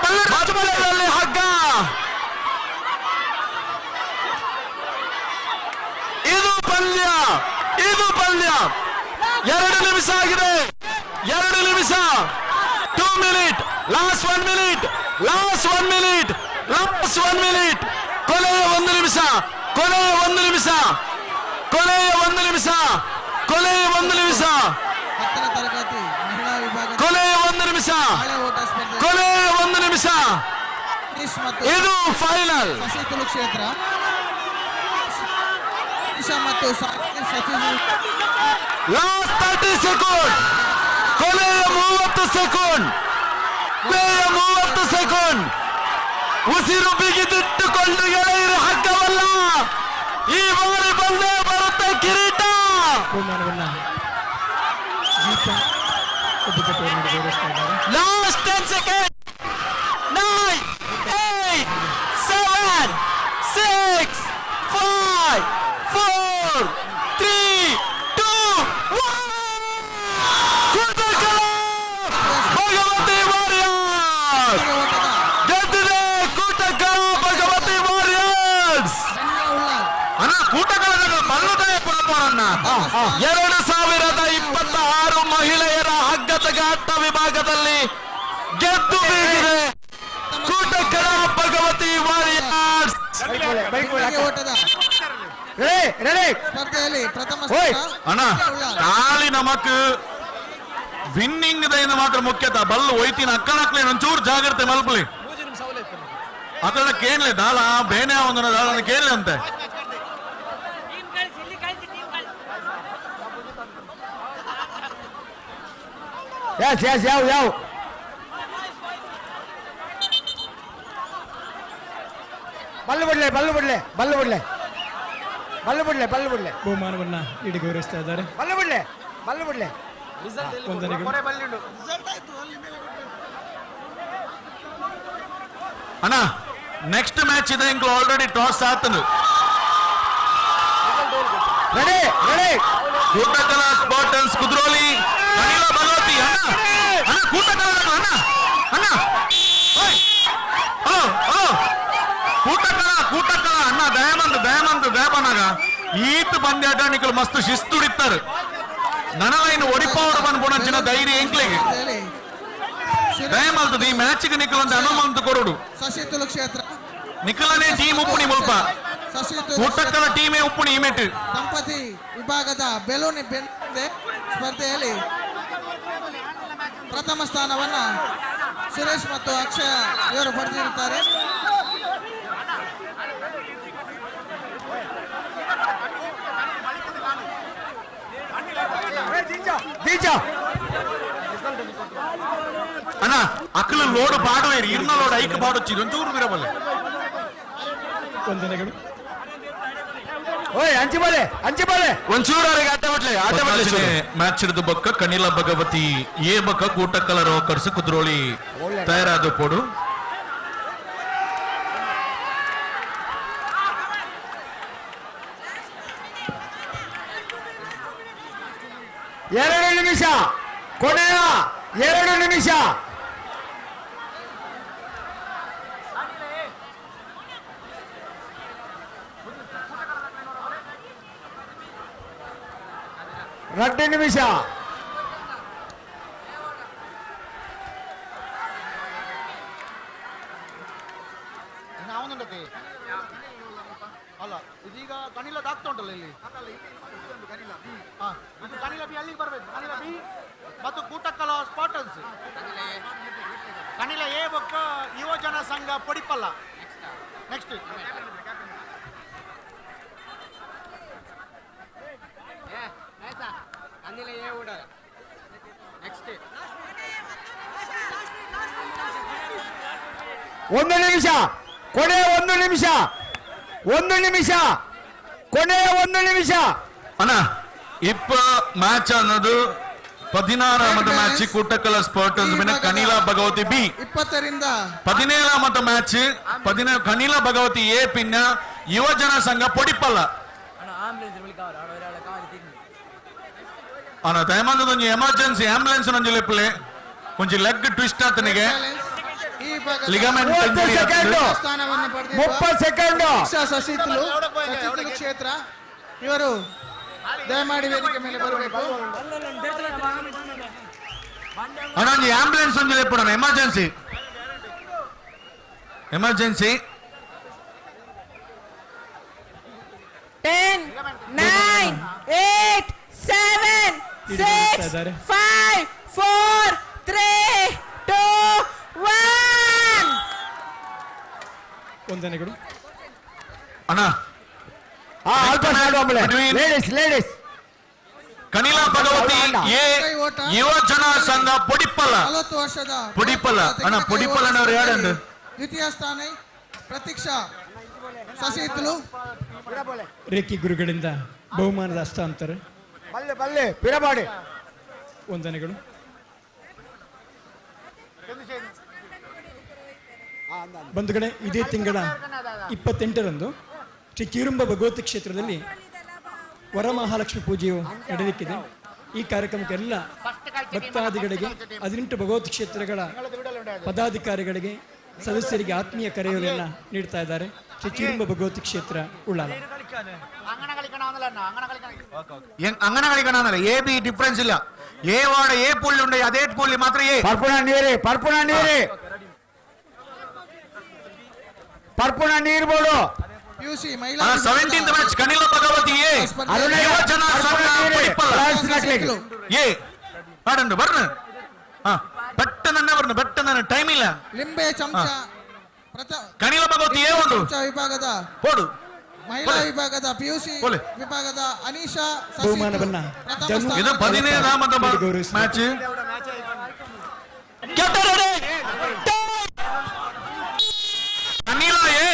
ಬಲ್ಲರಲ್ಲಿ ಹಗ್ಗ ಇದು ಪಂದ್ಯ 2 ನಿಮಿಷ ಆಗಿದೆ 2 ನಿಮಿಷ 2 ಮಿನಿಟ್ ಲಾಸ್ಟ್ 1 ಮಿನಿಟ್ ಕೊನೆಯ 1 ನಿಮಿಷ ಕೊನೆಯ 1 ನಿಮಿಷ 10ನೇ ತರಗತಿ ಮಹಿಳಾ ವಿಭಾಗ ಕೊನೆ 1 ನಿಮಿಷ, ಬಾಳೆ ಓಟ ಸ್ಪರ್ಧೆ ಕೊನೆ 1 ನಿಮಿಷ, ಸತೀಶ್ ಮತ್ತು ಇದು ಫೈನಲ್. ಶಶಿ ತುಳು ಕ್ಷೇತ್ರ ಇಶಾ ಮತ್ತು ಸತೀಶ್ ಲಾಸ್ಟ್ 30 ಸೆಕೆಂಡ್, ಕೊನೆಯ 30 ಸೆಕೆಂಡ್, ಕೊನೆಯ 30 ಸೆಕೆಂಡ್. ಉಸಿರು ಬಿಗಿದಿಟ್ಟುಕೊಂಡು ಗೆಳೆಯರು ಹಗ್ಗವಲ್ಲ, ಈ ಬಾರಿ ಬಂದೇ ಬರುತ್ತೆ ಕಿರೀಟ. ಬಹುಮಾನವನ್ನು ಗೀತಾ ಉಪಕಟೋರಿಯಿಂದ ಗೌರವಿಸ್ತಾ ಇದ್ದಾರೆ. Last 10 second. 9, 8, 7, 6, 5, 4, 3, 2, 1. ಭಗವತಿ ವಾರಿಯರ್ಸ್ ಗೆದ್ದಿದೆ. ಕೂಟಕಳ ಭಗವತಿ ವಾರಿಯರ್ಸ್ ಅಣ್ಣ, ಕೂಟಕಳ ಮಲ್ಲುದಯ ಪುರಪ್ಪರನ್ನ 2026 ಮಹಿಳೆಯರ ಹಗ್ಗತಗಾಟ ವಿಭಾಗದಲ್ಲಿ ಗೆದ್ದು ಬೀಗಿದೆ ಕೂಟಕಳ ಭಗವತಿ ವಾರಿಯರ್ಸ್. ಓಟದ ಸ್ಪರ್ಧೆಯಲ್ಲಿ ಪ್ರಥಮ ಅಣ್ಣ ಖಾಲಿ ನಮಕ್ ವಿನ್ನಿಂಗ್ ಇಂದ ಮಾತ್ರ ಮುಖ್ಯತ ಬಲ್ಲು ಒಯ್ತಿನ ಅಕ್ಕಳಕ್ಲೆ ಒಂಚೂರು ಜಾಗ್ರತೆ ಮಲ್ಪಲಿ ಅಕ್ಕಳ ಕೇಳಲೆ ದಾಳ ಬೇನೆ ಒಂದು ದಾಳ ಕೇಳಲೆ ಅಂತೆ. ಯಾವ ಬಲ್ಲು ಬಿಡ್ಲೆ ಬಹುಮಾನವನ್ನು ನೀಡಿ ಗೌರವಿಸ್ತಾ ಇದ್ದಾರೆ. ವಂದನೆಗಳು. ಅಣ್ಣ ನೆಕ್ಸ್ಟ್ ಮ್ಯಾಚ್ ಇದೆ ಇಂಕ್ ಆಲ್ರೆಡಿ ಟಾಸ್ ಆತನು. ಕೂಟಕಲ ಸ್ಪಾಟನ್ಸ್ ಕುದ್ರೋಲಿ ಅನಿಲ ಭಗವತಿ ಅಣ್ಣ ಅಣ್ಣ ಕೂಟಕಲ ಅಣ್ಣ ಅಣ್ಣ ಹಲೋ ಹಲೋ ಕೂಟಕಲ ಅಣ್ಣ ದಯಾಮಂತ ಈತ ಪಂದ್ಯಾಟ ನಿಕಲು ಮಸ್ತ್ ಶಿಸ್ತುಡಿತ್ತಾರೆ. ನನಲೈನ್ ಒಡಿಪಾವಡು ಬಂದ್ಬಿಡಂಚಿನ ಧೈರ್ಯ ಎಂಕ್ಲೆಗೆ ದಯಮಲ್ತದ ಈ ಮ್ಯಾಚ್ಗೆ ನಿಖಲಂತ ಅನುಮಂತ ಕೊರಡು ಶಶಿ ತುಳು ಕ್ಷೇತ್ರ ನಿಖಲನೇ ಟೀಮ್ ಉಪ್ಪುಣಿ ಮುಲ್ಪ ಶಶಿ ಕೂಟಕ್ಕಲ ಟೀಮೇ ಉಪ್ಪುಣಿ ಇಮೆಟ್ ದಂಪತಿ ವಿಭಾಗದ ಬೆಲೂನಿ ಬೆಂದೆ ಸ್ಪರ್ಧೆಯಲ್ಲಿ ಪ್ರಥಮ ಸ್ಥಾನವನ್ನ ಸುರೇಶ್ ಮತ್ತು ಅಕ್ಷಯ ಇವರು ಪಡೆದಿರುತ್ತಾರೆ. ಅಣ್ಣ ಅಕ್ಕಲ ಲೋಡ್ ಬಾಡುವೇರಿ ಇರ್ನ ಲೋಡ್ ಐಕ್ ಬಾಡೊಚ್ಚಿ ಒಂಚೂರು ಬಿರಬಲ್ಲೆ. ವಂದನೆಗಳು. ಒಂಚೂರು ಅವರಿಗೆ ಆಟ ಬಿಡ್ಲೆ ಮ್ಯಾಚ್ ಹಿಡಿದು ಬಕ್ಕ ಕಣಿಲ ಭಗವತಿ ಏ ಬಕ್ಕ ಕೂಟಕ್ಕಲ ರೋಕರ್ಸ್ ಕುದ್ರೋಳಿ ತಯಾರಾದ ಪೋಡು. ಎರಡು ನಿಮಿಷ, ಕೊನೆಯ 2 ನಿಮಿಷ. రెండు నిమిష ಅಲ್ಲ ಇದೀಗ ಕಣಿಲ ದಾಗ್ತಾ ಉಂಟಲ್ಲ ಇಲ್ಲಿ ಇದು ಕಣಿಲ ಬಿ ಅಲ್ಲಿಗೆ ಬರ್ಬೇಕು. ಕಣಿಲ ಬಿ ಮತ್ತು ಕೂಟಕ್ಕಲ ಸ್ಪಾಟನ್ಸ್ ಕಣಿಲ ಎ ಬೊಕ್ಕ ಯುವಜನ ಸಂಘ ಪೊಡಿಪಲ್ಲ. ನೆಕ್ಸ್ಟ್ ಕಣಿಲ ಎ ಊಡ ನೆಕ್ಸ್ಟ್ 1 ನಿಮಿಷ, ಕೊನೆ 1 ನಿಮಿಷ, 1 ನಿಮಿಷ, ಕೊನೆ 1 ನಿಮಿಷ. ಅಣ್ಣ ಇಪ್ಪ ಮ್ಯಾಚ್ ಅನ್ನೋದು 16ಾಮದ ಮ್ಯಾಚ್ ಕೂಟಕ್ಕಲ ಸ್ಪಾಟನ್ಸ್ ಬಿನ ಕಣಿಲ ಭಗವತಿ ಬಿ 20ರಿಂದ 17ಾಮದ ಮ್ಯಾಚ್ ಕಣಿಲ ಭಗವತಿ ಎ ಪಿನ್ನ ಯುವಜನ ಸಂಘ ಪೊಡಿಪಲ್ಲ. ಅಣ್ಣ ದಯಮಾನದ ಒಂದು ಎಮರ್ಜೆನ್ಸಿ ಆಂಬುಲೆನ್ಸ್ ನಂಜು ಲೆಪ್ಪಲೆ ಕೊಂಚ ಲೆಗ್ ಟ್ವಿಸ್ಟ್ ಆತನಿಗೆ ಲಿಗಮೆಂಟ್ 30 ಸೆಕೆಂಡ್. ಶಶಿ ತುಳು ಕ್ಷೇತ್ರ ಇವರು ದಯಮಾಡಿ ವೇದಿಕೆ ಮೇಲೆ ಬರಬೇಕು. ಅಣ್ಣ ಒಂದು ಆಂಬುಲೆನ್ಸ್ ಒಂದು ಲೆಪ್ಪಣ ಎಮರ್ಜೆನ್ಸಿ 10, 9, 8, 7, 6, ಇದ್ದಾರೆ. 5 4 3 2 1 ವಂದನೆಗಳು. ಅಣ್ಣ ಲೇಡೀಸ್ ಕನಿಲಾ ಭಗವತಿ ಎ ಯುವಜನ ಸಂಘ ಪುಡಿಪ್ಪಲ 40 ವರ್ಷದ ಪುಡಿಪ್ಪಲ ಅಣ್ಣ ಪುಡಿಪ್ಪಲನವ್ರು ಹೇಳಂದು ದ್ವಿತೀಯ ಸ್ಥಾನ ಪ್ರತೀಕ್ಷಾ ಸಸಿಹಿತ್ತಲು ರೇಖಿ ಗುರುಗಳಿಂದ ಬಹುಮಾನದ ಹಸ್ತಾಂತರ. ವಂದನೆಗಳು. ಬಂಧುಗಳೇ, ಇದೇ ತಿಂಗಳ 28ರಂದು ಶ್ರೀ ಕಿರುಂಬ ಭಗವತಿ ಕ್ಷೇತ್ರದಲ್ಲಿ ವರಮಹಾಲಕ್ಷ್ಮಿ ಪೂಜೆಯು ನಡೆಯಲಿಕ್ಕಿದೆ. ಈ ಕಾರ್ಯಕ್ರಮಕ್ಕೆ ಎಲ್ಲ ಭಕ್ತಾದಿಗಳಿಗೆ 18 ಭಗವತಿ ಕ್ಷೇತ್ರಗಳ ಪದಾಧಿಕಾರಿಗಳಿಗೆ ಸದಸ್ಯರಿಗೆ ಆತ್ಮೀಯ ಕರೆಯೋಲೆಯನ್ನು ನೀಡ್ತಾ ಇದ್ದಾರೆ. ಶ್ರೀ ಕಿರುಂಬ ಭಗವತಿ ಕ್ಷೇತ್ರ ಉಳ್ಳಾಲ. അങ്ങനെ കളിക്കണമെന്നല്ല, എ ബി ഡിഫറൻസ് ഇല്ല. എ വാർഡ് എ പുള്ളി ഉണ്ട്, അതേ പുള്ളി മാത്രം എ പർപ്പുണ നീര് ಬೋಡು ಪಿಯುಸಿ 17th ಮ್ಯಾಚ್ ಕನಿಲಾ ಭಗವತಿ ಎ ಯುವಜನ ಸಂಘ ಪುಡಿಪ್ಪಲ ಎ ಆಡಂಡು ಬರ್ನ ಬೆಟ್ಟನ ಟೈಮ್ ಇಲ್ಲ. ಲಿಂಬೆ ಚಮಚ ಕನಿಲಾ ಭಗವತಿ ಎ ಒಂದು ವಿಭಾಗದ ಪೋಡು ಮಹಿಳಾ ವಿಭಾಗದ ಪಿಯುಸಿ ವಿಭಾಗದ ಅನೀಶಾ ಬಹುಮಾನವನ್ನ ಇದು 17ನೇ ಮ್ಯಾಚ್. ಕನಿಲಾ ಎ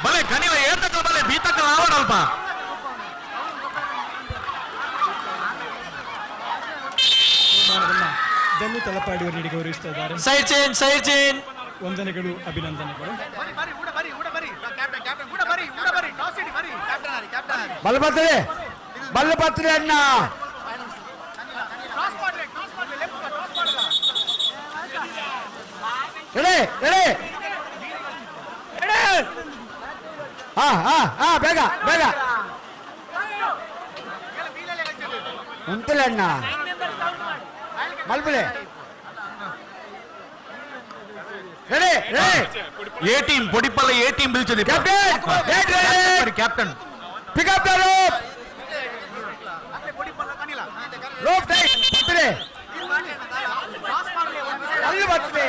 ಬಲೆ ಕನಿಲಾ ಎ ತಕ್ಕ ಬಲೆ ಬಿ ತಕ್ಕ ಆವಡಲ್ಪ ಬಹುಮಾನವನ್ನ ಧನು ತಲಪಾಡಿಯವರು ನೀಡಿ ಗೌರವಿಸ್ತಾ ಇದ್ದಾರೆ. ಸೈಡ್ ಚೇನ್ ವಂದನೆಗಳು, ಅಭಿನಂದನೆಗಳು. ಬಲ್ಲಪತ್ರೆ ಅಣ್ಣ ಬೇಗ ಉಂಟಲ್ಲ ಅಣ್ಣ ಮಲ್ಬಲೆ ఏ టీం పొడిపల్ల ఏ టీం పిలిచింది captain pick up the rope rope tight పత్రే ಅಲ್ಲಿ ಬರ್ತದೆ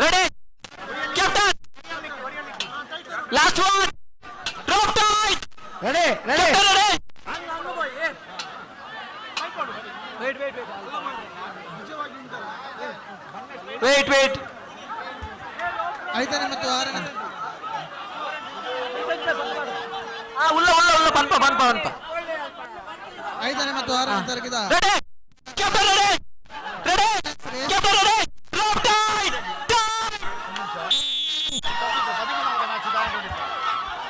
ready captain last one drop tight ready wait 5ನೇ ಮತ್ತು 6ನೇ ಉಲ್ಲ ಪನ್ಪ 5ನೇ ಮತ್ತು 6ನೇ ತರಗದ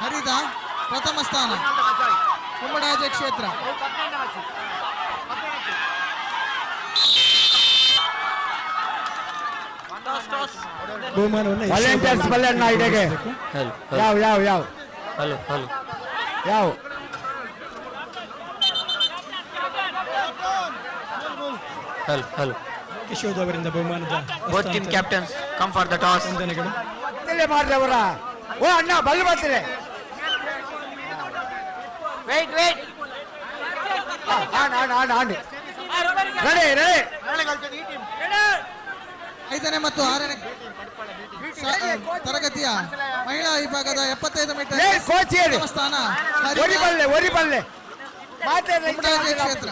ಹರಿದ ಪ್ರಥಮ ಸ್ಥಾನ ಕುಂಬಡಾಜೆ ಕ್ಷೇತ್ರ. ಬಹುಮಾನವನ್ನು ವಾಲಂಟಿಯರ್ಸ್ ಬಲ್ಲಣ್ಣ ಇದಕ್ಕೆ ಯಾವ ಕಿಶೋರ್ ಅವರಿಂದ ಬಹುಮಾನದ both team captains come for the toss. ವಂದನೆಗಳು. ಮಾಡ್ದವರ ಓ ಅಣ್ಣ ಬಲ್ಲು ಬರ್ತಾರೆ ವೇಟ್ ಆಡಿ ರೆಡಿ 5ನೇ ಮತ್ತು 6ನೇ ತರಗತಿಯ ಮಹಿಳಾ ವಿಭಾಗದ 75 ಮೀಟರ್ ಪ್ರಥಮ ಸ್ಥಾನ ಒರಿಬಲ್ಲೆ ಕುಂಬಡಾಜೆ ಕ್ಷೇತ್ರ.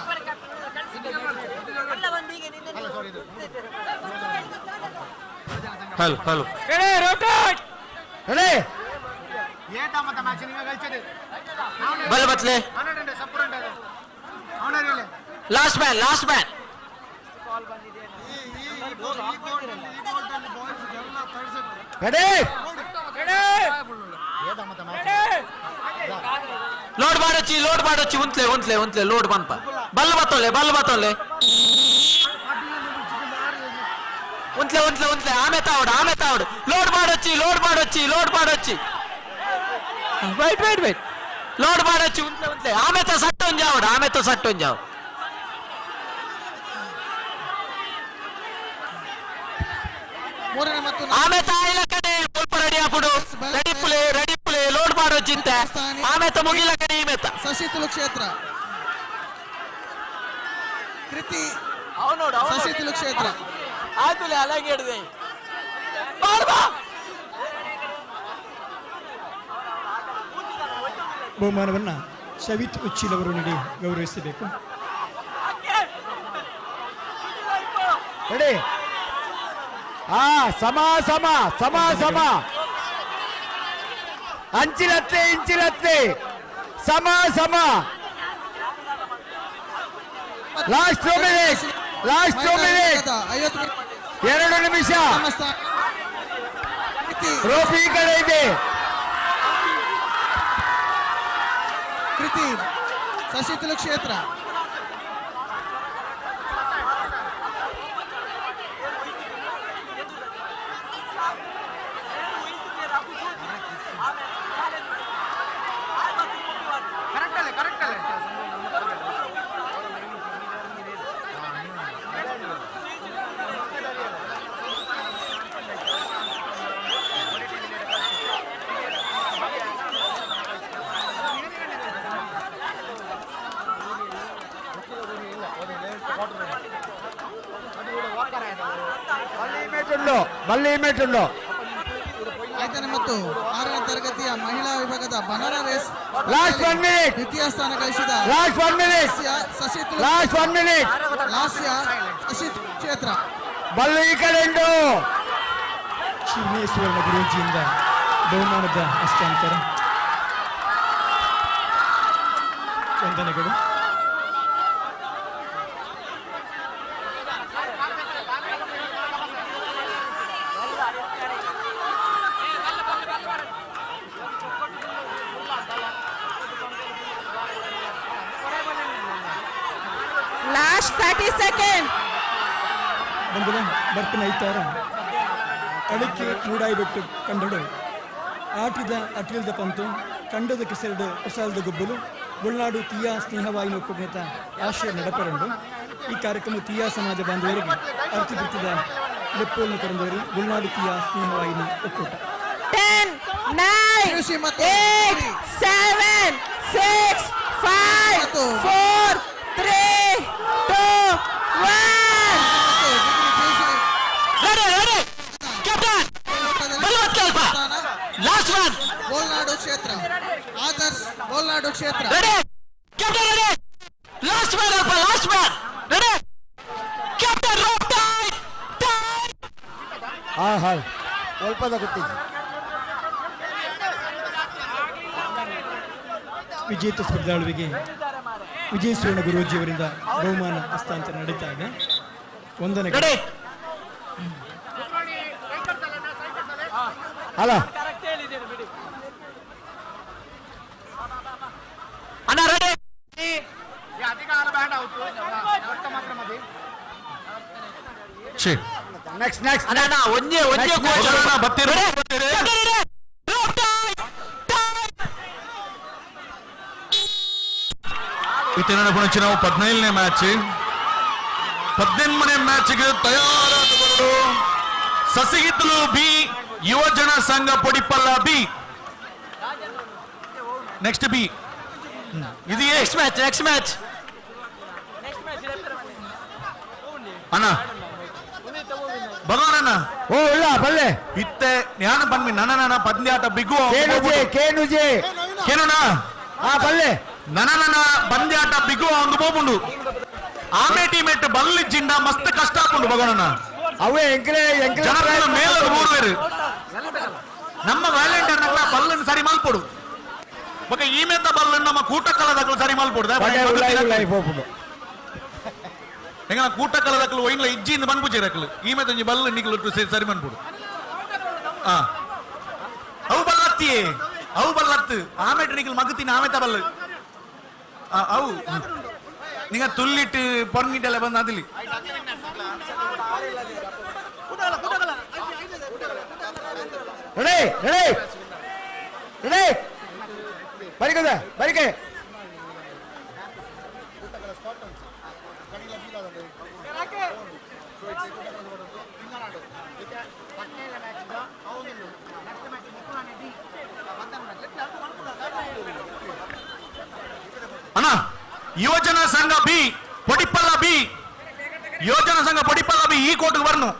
హలో బల్ బత్లే లాస్ట్ మ్యాన్ లోడ్ బాడొచ్చి ఉంట్లే లోడ్ పన్ప బల్ బతోలే ఉంట్లే ఆమె తావుడు లోడ్ బాడొచ్చి వెయిట్ లోడ్ బాడొచ్చి ఉంట్లే ఆమెతో సట్టొన్ జావు ಮೂರನೇ ಮತ್ತು ఆమె తాయిల కడే పుల్ప రెడీ అప్పుడు రెడీ ಲೋಡ್ ಮಾಡೋ ಚಿಂತೆ ಆಮೇತ ಮುಗಿಲ ಕಡೆ ಈ ಮೇತ ಸಸಿತುಲು ಕ್ಷೇತ್ರ ಕೃತಿ ಸಸಿತುಲು ಕ್ಷೇತ್ರ ಆಯ್ತು ಅಲಾಗಿ ಹಿಡಿದೆ ಬಹುಮಾನವನ್ನು ಶವಿತ್ ಉಚ್ಚಿಲ್ ಅವರು ನೀಡಿ ಗೌರವಿಸಬೇಕು. ರೆಡಿ ಸಮ ಸಮ ಸಮ ಸಮ ಅಂಚಿಲತ್ತೆ ಇಂಚಿಲತ್ತೆ ಸಮ ಸಮ ಲಾಸ್ಟ್ 2 ಮಿನಿಟ್ ಲಾಸ್ಟ್ 2 ಮಿನಿಟ್ 2 ನಿಮಿಷ ರೋಪ್ ಈ ಕಡೆ ಇದೆ. ಕೃತಿ ಸಸಿತುಲು ಕ್ಷೇತ್ರ ಬಲ್ಲಿ ಇಮೇಟ್ ಉಂಡು 5ನೇ ಮತ್ತು 6ನೇ ತರಗತಿಯ ಮಹಿಳಾ ವಿಭಾಗದ ಬನಾನಾ ರೇಸ್ ಲಾಸ್ಟ್ 1 ಮಿನಿಟ್ ದ್ವಿತೀಯ ಸ್ಥಾನ ಗಳಿಸಿದ ಲಾಸ್ಟ್ 1 ಮಿನಿಟ್ ಸಸಿತುಲು ಲಾಸ್ಟ್ 1 ಮಿನಿಟ್ ಲಾಸ್ಯ ಸಸಿತುಲು ಕ್ಷೇತ್ರ ಬಲ್ಲು ಈ ಕಡೆ ಉಂಟು. ಶಿವನೇಶ್ವರನ ಗುರೂಜಿಯಿಂದ ಬಹುಮಾನದ ಹಸ್ತಾಂತರ. ವಂದನೆಗಳು. ಲಾಸ್ಟ್ 30 ಸೆಕೆಂಡ್ ಬಂದಿಲ್ಲ ಬರ್ಪಿನ ಐತಾರ ಅಡಿಕೆ ಮೂಡಾಯಿಬಿಟ್ಟು ಕಂಡಡು ಆಟಿದ ಅಟಿಲ್ದ ಪಂತು ಕಂಡದ ಕೆಸರಡು ಕುಸಾಲದ ಗುಬ್ಬಲು ಉಳ್ನಾಡು ತೀಯಾ ಸ್ನೇಹವಾಯಿನ ಒಕ್ಕೂಟ ಆಶಯ ನಡಪರಂಡು ಈ ಕಾರ್ಯಕ್ರಮ ತೀಯಾ ಸಮಾಜ ಬಾಂಧವರಿಗೆ ಅರ್ಥ ಬಿಟ್ಟಿದ ಲೆಪ್ಪೋಲ್ನ ಕರಂದವರು ಉಳ್ನಾಡು ತೀಯಾ ಸ್ನೇಹವಾಯಿನ ಒಕ್ಕೂಟ. 10 9 8 7 6 5 4 3 2 1 ಬೋಲ್ನಾಡು ಕ್ಷೇತ್ರ ಆದರ್ಶ್ ಬೋಲ್ನಾಡು ಕ್ಷೇತ್ರ ಲಾಸ್ಟ್ ಮ್ಯಾನ್ ಅಪ್ಪ last man ready captain rope time ಸ್ವಲ್ಪದ ಗೊತ್ತಿದೆ. ವಿಜೇತ ಸ್ಪರ್ಧಾಳುವಿಗೆ ವಿಜಯ ಸುವರ್ಣ ಗುರೂಜಿಯವರಿಂದ ಬಹುಮಾನ ಹಸ್ತಾಂತರ ನಡೀತಾ ಇದೆ. ವಂದನೆಗಳು. ಅಲ್ಲ ಅಣ್ಣ ರೆಡಿ ನೆಕ್ಸ್ಟ್ ನೆಕ್ಸ್ಟ್ ಅಣ್ಣ ಒಂದೇ ಕೋಚ್ ಬತ್ತಿರು ಇತ್ತೆ ನಡೆಪುಣಚಿ ನಾವು 17ನೇ ಮ್ಯಾಚ್ 18ನೇ ಮ್ಯಾಚ್ಗೆ ತಯಾರಾದವರು ಸಸಿಹಿತ್ತಲು ಬಿ ಯುವಜನ ಸಂಘ ಪೊಡಿಪಲ್ಲ ಬಿ ನೆಕ್ಸ್ಟ್ ಬಿ ಇದು ನೆಕ್ಸ್ಟ್ ಮ್ಯಾಚ್ ಅಣ್ಣ ಭಗವಾನಣ್ಣ ಓ ಇಲ್ಲ ಬಲ್ಲೆ ಇತ್ತೆ ಜ್ಞಾನ ಬನ್ನಿ ನನ್ನ ಪಂದ್ಯಾಟ ಬಿಗು ಕೇನುಣ ಬಲ್ಲೆ ನನ್ನ ಪಂದ್ಯಾಟ ಬಿಗು ಒಂದು ಬೋಬುಂಡು ಆಮೆ ಟೀಮೇಟ್ ಬಲ್ಲಿಜ್ಜಿಂಡ ಮಸ್ತ್ ಕಷ್ಟ ಹಾಕೊಂಡು ಭಗವಾನಣ್ಣ ಅವೇ ಜನರ ಮೇಲೆ ಮೂರುವೇರು ನಮ್ಮ ವ್ಯಾಲೆಂಟೈನ್ ಬಲ್ಲನ್ನು ಸರಿ ಮಲ್ಪೊಡು ಬೊಕ ಈ ಮೇತ ಬಲ್ಲನ್ನು ನಮ್ಮ ಕೂಟಕ್ಕಲದಕ್ಕಲು ಸರಿ ಮಲ್ಪೊಡು ಎಂಗನ ಕೂಟಕ್ಕಲದಕ್ಕಲು ಒಯ್ನ್ಲ ಇಜ್ಜಿಯಿಂದ ಬಂದ್ಬುಜಿರಕ್ಕಲು ಈ ಮೇತ ಬಲ್ಲ ನಿಕ್ಲು ಸರಿ ಮನ್ಪೊಡು ಅವು ಬಲ್ಲತ್ತು ಆಮೇಟ್ ನಿಕ್ಲು ಮಗತಿನ ಆಮೇತ ಬಲ್ಲ ಅವು ನಿಂಗ ತುಲ್ಲಿಟ್ಟು ಪೊನ್ಗಿಟ್ಟೆಲ್ಲ ಬಂದು ಅದಿಲ್ಲಿ ಬರಿಕೆ ಅಣ್ಣ ಯುವಜನ ಸಂಘ ಬಿ ಪೊಡಿಪಲ್ಲ ಬಿ ಯುವಜನ ಸಂಘ ಪೊಡಿಪಲ್ಲ ಬಿ ಈ ಕೋರ್ಟ್ಗೆ ಬರ್ನು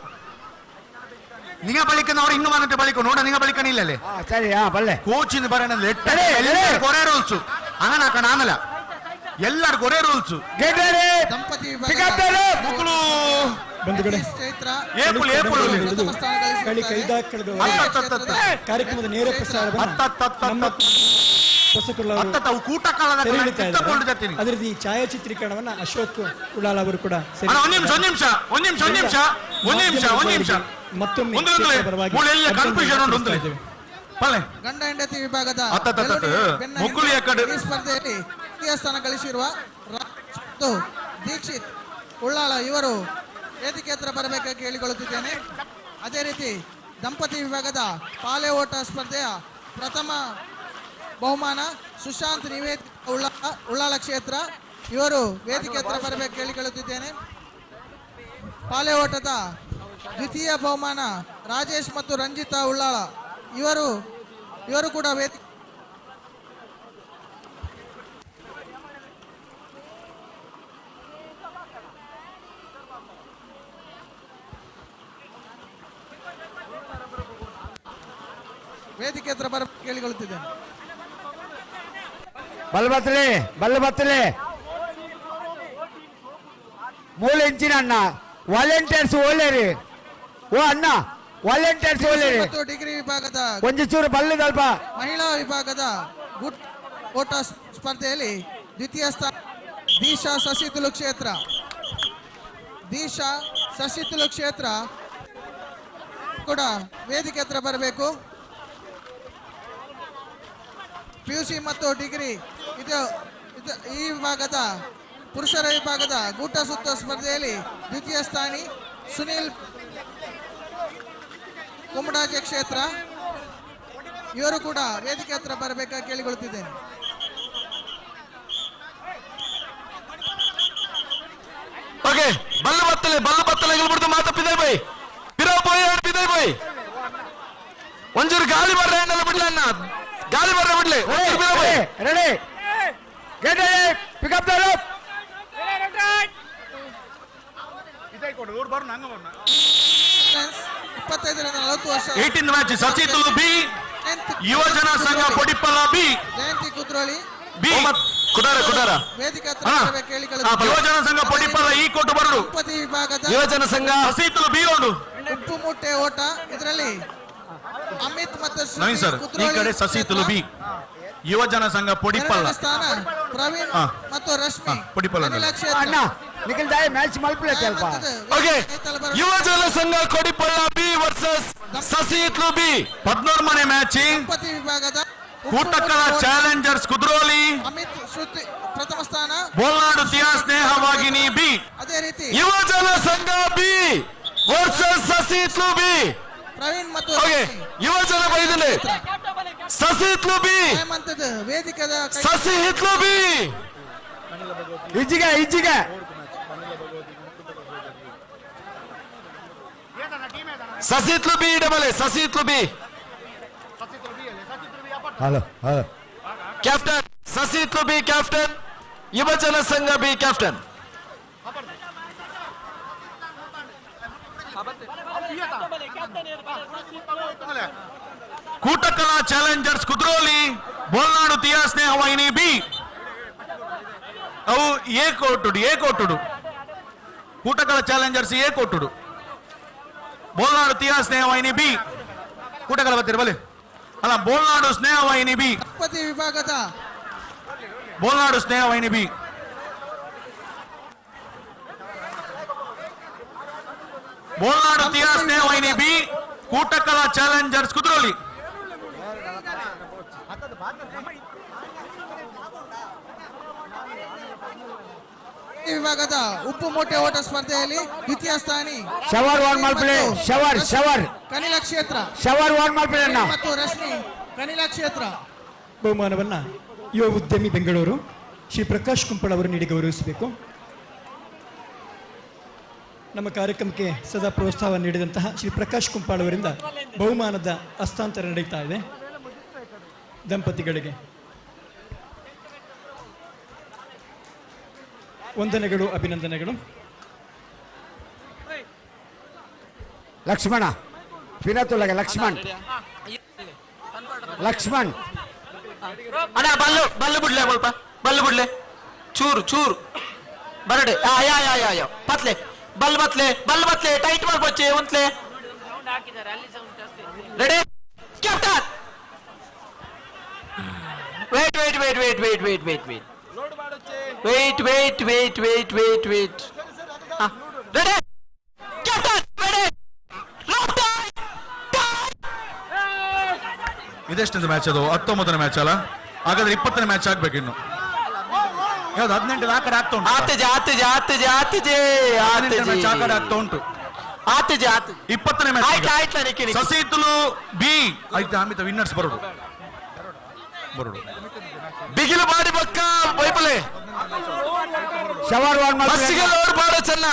ನಿಂಗ ಬಳಿಕನವ್ರು ಹಿಂಗ ಮಾನಂತೆ ಬಳಿಕ ನೋಡ ನಿಂಗ ಬಳಿಕ ನಿಲ್ಲಲೆ ಸರಿ ಬಲ್ಲೆ ಕೋಚಿಂದ ಬರೋಣ ಕೊರೆ ರೂಲ್ಸ್ ಹಂಗನಾಕ ಆಮೇಲೆ ಎಲ್ಲರಿಗೂ ಒರೇ ರೂಲ್ಸ್ ದಂಪತಿ ಕಾರ್ಯಕ್ರಮದ ನೇರ ಅದರಲ್ಲಿ ಛಾಯಾಚಿತ್ರೀಕರಣವನ್ನ ಅಶೋಕ್ ಉಳ್ಳಾಲ ಅವರು ಕೂಡ ಗಂಡ ಹೆಂಡತಿ ವಿಭಾಗದ ಸ್ಪರ್ಧೆಯಲ್ಲಿ ತೃತೀಯ ಸ್ಥಾನ ಗಳಿಸಿರುವ ದೀಕ್ಷಿತ್ ಉಳ್ಳಾಳ ಇವರು ವೇದಿಕೆ ಹತ್ರ ಬರಬೇಕಾಗಿ ಕೇಳಿಕೊಳ್ಳುತ್ತಿದ್ದೇನೆ. ಅದೇ ರೀತಿ ದಂಪತಿ ವಿಭಾಗದ ಪಾಲೆ ಓಟ ಸ್ಪರ್ಧೆಯ ಪ್ರಥಮ ಬಹುಮಾನ ಸುಶಾಂತ್ ನಿವೇದಿತ ಉಳ್ಳಾಳ ಕ್ಷೇತ್ರ ಇವರು ವೇದಿಕೆ ಹತ್ರ ಬರಬೇಕು ಕೇಳಿಕೊಳ್ಳುತ್ತಿದ್ದೇನೆ. ಪಾಲೆ ಓಟದ ದ್ವಿತೀಯ ಬಹುಮಾನ ರಾಜೇಶ್ ಮತ್ತು ರಂಜಿತಾ ಉಳ್ಳಾಳ ಇವರು ಕೂಡ ವೇದಿಕೆ ಹತ್ರ ಬರ ಕೇಳಿಕೊಳ್ಳುತ್ತಿದ್ದೇನೆ. ಬಲ್ಲಬತ್ತಲೆ ಮೂಲೆ ಇಂಚಿನ ಅಣ್ಣ ವಾಲಂಟಿಯರ್ಸ್ ಓಲೇರಿ ಓ ಅಣ್ಣ ವಾಲಂಟಿಯರ್ಸ್ ಓಲೇರಿ ಡಿಗ್ರಿ ವಿಭಾಗದ ಒಂಚೂರು ಬಲ್ಲು ಸ್ವಲ್ಪ ಮಹಿಳಾ ವಿಭಾಗದ ಗುಡ್ ಓಟ ಸ್ಪರ್ಧೆಯಲ್ಲಿ ದ್ವಿತೀಯ ಸ್ಥಾನ ದೀಶಾ ಶಶಿತುಲು ಕ್ಷೇತ್ರ ಕೂಡ ವೇದಿಕೆ ಹತ್ರ ಬರಬೇಕು. PUC ಮತ್ತು ಡಿಗ್ರಿ ಈ ವಿಭಾಗದ ಪುರುಷರ ವಿಭಾಗದ ಗೂಟ ಸುತ್ತ ಸ್ಪರ್ಧೆಯಲ್ಲಿ ದ್ವಿತೀಯ ಸ್ಥಾನಿ ಸುನೀಲ್ ಕುಮಡಾಜೆ ಕ್ಷೇತ್ರ ಇವರು ಕೂಡ ವೇದಿಕೆ ಹತ್ರ ಬರಬೇಕಾಗಿ ಕೇಳಿಕೊಳ್ಳುತ್ತಿದ್ದೇನೆ. ಓಕೆ ಬಲ್ಲು ಬತ್ತಲೆ ಬಿಡ್ತು ಮಾತಪ್ಪಿದೆ ಬೈ ಪಿದೈ ಬೈ ಒಂಚೂರು ಗಾಳಿ ಬರ್ರೆ ಅನ್ನಲ್ಲ ಬಿಡ್ಲಣ್ಣ ಗಾಳಿ ಬರ್ರೆ ಬಿಡ್ಲಿ ready get ready pick up the rope 18th match Sasihithlu B ಯುವಜನ ಸಂಘ ಪೊಡಿಪಲ್ಲ ಬಿ ಜಯಂತಿ ಕುದ್ರೋಳಿ ಬಿ ಕುಡಾರ ವೇದಿಕೆ ಹತ್ರ ಕೇಳಿಕೊಳ್ಳುತ್ತಿದ್ದೇನೆ. ಯುವಜನ ಸಂಘ ಪೊಡಿಪಲ್ಲ ಈ ಕೋಟು ಬರಡು ದಂಪತಿ ವಿಭಾಗದ ಯುವಜನ ಸಂಘ ಸಸಿತುಲು ಬಿ ಒಂದು ಉಪ್ಪು ಮುಟ್ಟೆ ಓಟ ಇದರಲ್ಲಿ ಅಮಿತ್ ಮತ್ತು ನವೀನ್ ಸರ್ ಈ ಕಡೆ ಸಸಿತುಲು ಬಿ ಯುವಜನ ಸಂಘ ಪೊಡಿಪಲ್ಲ ಸ್ಥಾನ ಪ್ರವೀಣ್ ಮತ್ತು ರಶ್ಮಿ ಪೊಡಿಪಲ್ಲ ಅಣ್ಣ ನಿಖಿಲ್ ದಾಯ್ ಮ್ಯಾಚ್ ಮಲ್ಪಲೆ ಅಲ್ಪ ಓಕೆ ಯುವಜನ ಸಂಘ ಕೊಡಿಪಲ್ಲ ಬಿ ವರ್ಸಸ್ ಸಸಿತುಲು ಬಿ 14 ಮನೆ ಮ್ಯಾಚ್ ದಂಪತಿ ವಿಭಾಗದ ಕೂಟಕ್ಕಳ ಚಾಲೆಂಜರ್ಸ್ ಕುದ್ರೋಲಿ ಅಮಿತ್ ಶ್ರುತಿ ಪ್ರಥಮ ಸ್ಥಾನ ಬೋಲ್ನಾಡು ತಿಯಾ ಸ್ನೇಹವಾಗಿನಿ ಬಿ ಅದೇ ರೀತಿ ಯುವಜನ ಸಂಘ B versus Sasihithlu B Praveen ಮತ್ತು ಯುವಜನ ಬೈದಲೆ ಸಸಿತುಲು ಬಿ ಹೇಮಂತದ ವೇದಿಕೆದ ಸಸಿತುಲು ಬಿ ಇಜ್ಜಿಗೆ Sasihithlu B double Sasihithlu B hello captain Sasihithlu B captain ಯುವಜನ ಸಂಘ ಬಿ ಕ್ಯಾಪ್ಟನ್ ಕೂಟಕ್ಕಳ ಚಾಲೆಂಜರ್ಸ್ ಕುದ್ರೋಲಿ ಬೋಲ್ನಾಡು ತಿಯಾ ಸ್ನೇಹವಾಹಿನಿ ಬಿ ಅವು ಎ ಕೊಟ್ಟುಡು ಕೂಟಕ್ಕಳ ಚಾಲೆಂಜರ್ಸ್ ಎ ಕೊಟ್ಟುಡು ಬೋಲ್ನಾಡು ತಿಯಾ ಸ್ನೇಹವಾಹಿನಿ ಬಿ ಕೂಟಕ್ಕಳ ಬರ್ತೀರಿ ಬಲಿ ಅಲ್ಲ ಬೋಲ್ನಾಡು ಸ್ನೇಹವಾಹಿನಿ ಬಿ ದಂಪತಿ ವಿಭಾಗದ ಬೋಲ್ನಾಡು ಸ್ನೇಹವಾಹಿನಿ ಬಿ ಬೋಲ್ನಾಡು ತಿಯಾ ಸ್ನೇಹವಾಹಿನಿ ಬಿ ಕೂಟಕ್ಕಲ ಚಾಲೆಂಜರ್ಸ್ ಕುದ್ರೋಲಿ ವಿಭಾಗದ ಉಪ್ಪು ಮೂಟೆ ಓಟ ಸ್ಪರ್ಧೆಯಲ್ಲಿ ದ್ವಿತೀಯ ಸ್ಥಾನಿ ಶವರ್ ಕನಿಲ ಕ್ಷೇತ್ರ ಮತ್ತು ರಶ್ಮಿ ಕನಿಲ ಕ್ಷೇತ್ರ ಬಹುಮಾನವನ್ನ ಯುವ ಉದ್ಯಮಿ ಬೆಂಗಳೂರು ಶ್ರೀ ಪ್ರಕಾಶ್ ಕುಂಪಳ ಅವರು ನೀಡಿ ಗೌರವಿಸಬೇಕು. ನಮ್ಮ ಕಾರ್ಯಕ್ರಮಕ್ಕೆ ಸದಾ ಪ್ರೋತ್ಸಾಹ ನೀಡಿದಂತಹ ಶ್ರೀ ಪ್ರಕಾಶ್ ಕುಂಪಾಳ್ ಅವರಿಂದ ಬಹುಮಾನದ ಹಸ್ತಾಂತರ ನಡೀತಾ ಇದೆ. ದಂಪತಿಗಳಿಗೆ ವಂದನೆಗಳು, ಅಭಿನಂದನೆಗಳು. ಲಕ್ಷ್ಮಣ ಪಿರತುಲಗೆ ಲಕ್ಷ್ಮಣ್ ಅಣ್ಣ ಬಲ್ಲು ಬಿಡ್ಲೆ ಸ್ವಲ್ಪ ಬಲ್ಲು ಬಿಡ್ಲೆ ಚೂರು ಬರಡೆ ಯಾ ಪತ್ಲೆ ಬಲ್ ಬತ್ಲೆ ಟೈಟ್ ಮಾಡ್ಬಚ್ಚೆ ಒಂತ್ಲೆ ready captain wait ready captain ready ಇದೆಷ್ಟೊಂದು ಮ್ಯಾಚ್ ಅದು 19ನೇ ಮ್ಯಾಚ್ ಅಲ್ಲ, ಹಾಗಾದ್ರೆ 20ನೇ ಮ್ಯಾಚ್ ಆಗ್ಬೇಕು ಇನ್ನು. ಯಾವ್ದು 18 ಆ ಕಡೆ ಆಗ್ತಾ ಉಂಟು, ಆಗ್ತಾ ಉಂಟು. 20ನೇ ಮ್ಯಾಚ್ ಸಸಿತುಲು ಬಿ ಆಯ್ತು. ಆಮಿತ ವಿನ್ನರ್ಸ್ ಬರೋದು ಬಿಗಿಲು ಮಾಡಿ ಬಕ್ಕ ಬೈಬಲೆ ಬಸ್ಸಿಗೆ ಲೋಡ್ ಬಾಡ ಚೆನ್ನ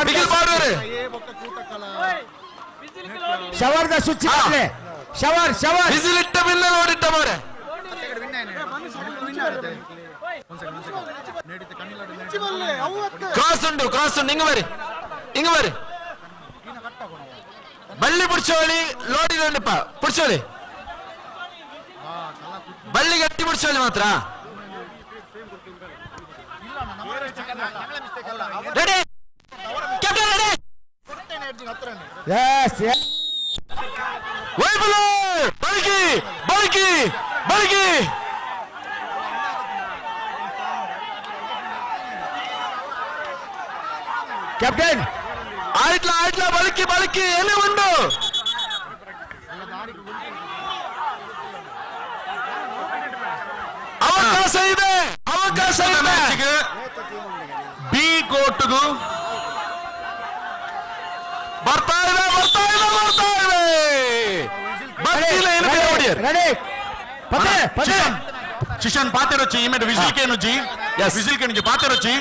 ಬಿಗಿಲು ಮಾಡುವರೆ ಶವರ್ದ ಸುಚ್ಚಿ ಶವರ್ ಬಿಸಿಲಿಟ್ಟ ಬಿಲ್ಲ ನೋಡಿಟ್ಟ ಮಾರೆ ಕ್ರಾಸ್ ಉಂಟು ಹಿಂಗ ಬರಿ ಬಳ್ಳಿ ಪುಡ್ಸೋಳಿ ಲೋಡಿದಪ್ಪ ಪುಡ್ಸೋಳಿ ಬಳ್ಳಿ ಗಟ್ಟಿ ಪುಡ್ಸೋಳಿ ಮಾತ್ರ ರೆಡಿ ಬಲ್ಕಿ ಕ್ಯಾಪ್ಟನ್ ಆಯ್ತ್ಲಾ ಬಲ್ಕಿ ಎಲ್ಲಿ ಉಂಡು ಅವಕಾಶ ಇದೆ ಬಿ ಕೋರ್ಟ್ಗೂ ಬರ್ತಾ ಇದೆ ಶಿಶನ್ ಪಾತೆರೊಚ್ಚಿ ಈ ಮೇಲೆ ವಿಸಿಲ್ ಕೇನುಜ್ಜಿ ಪಾತೆರೊಚ್ಚಿ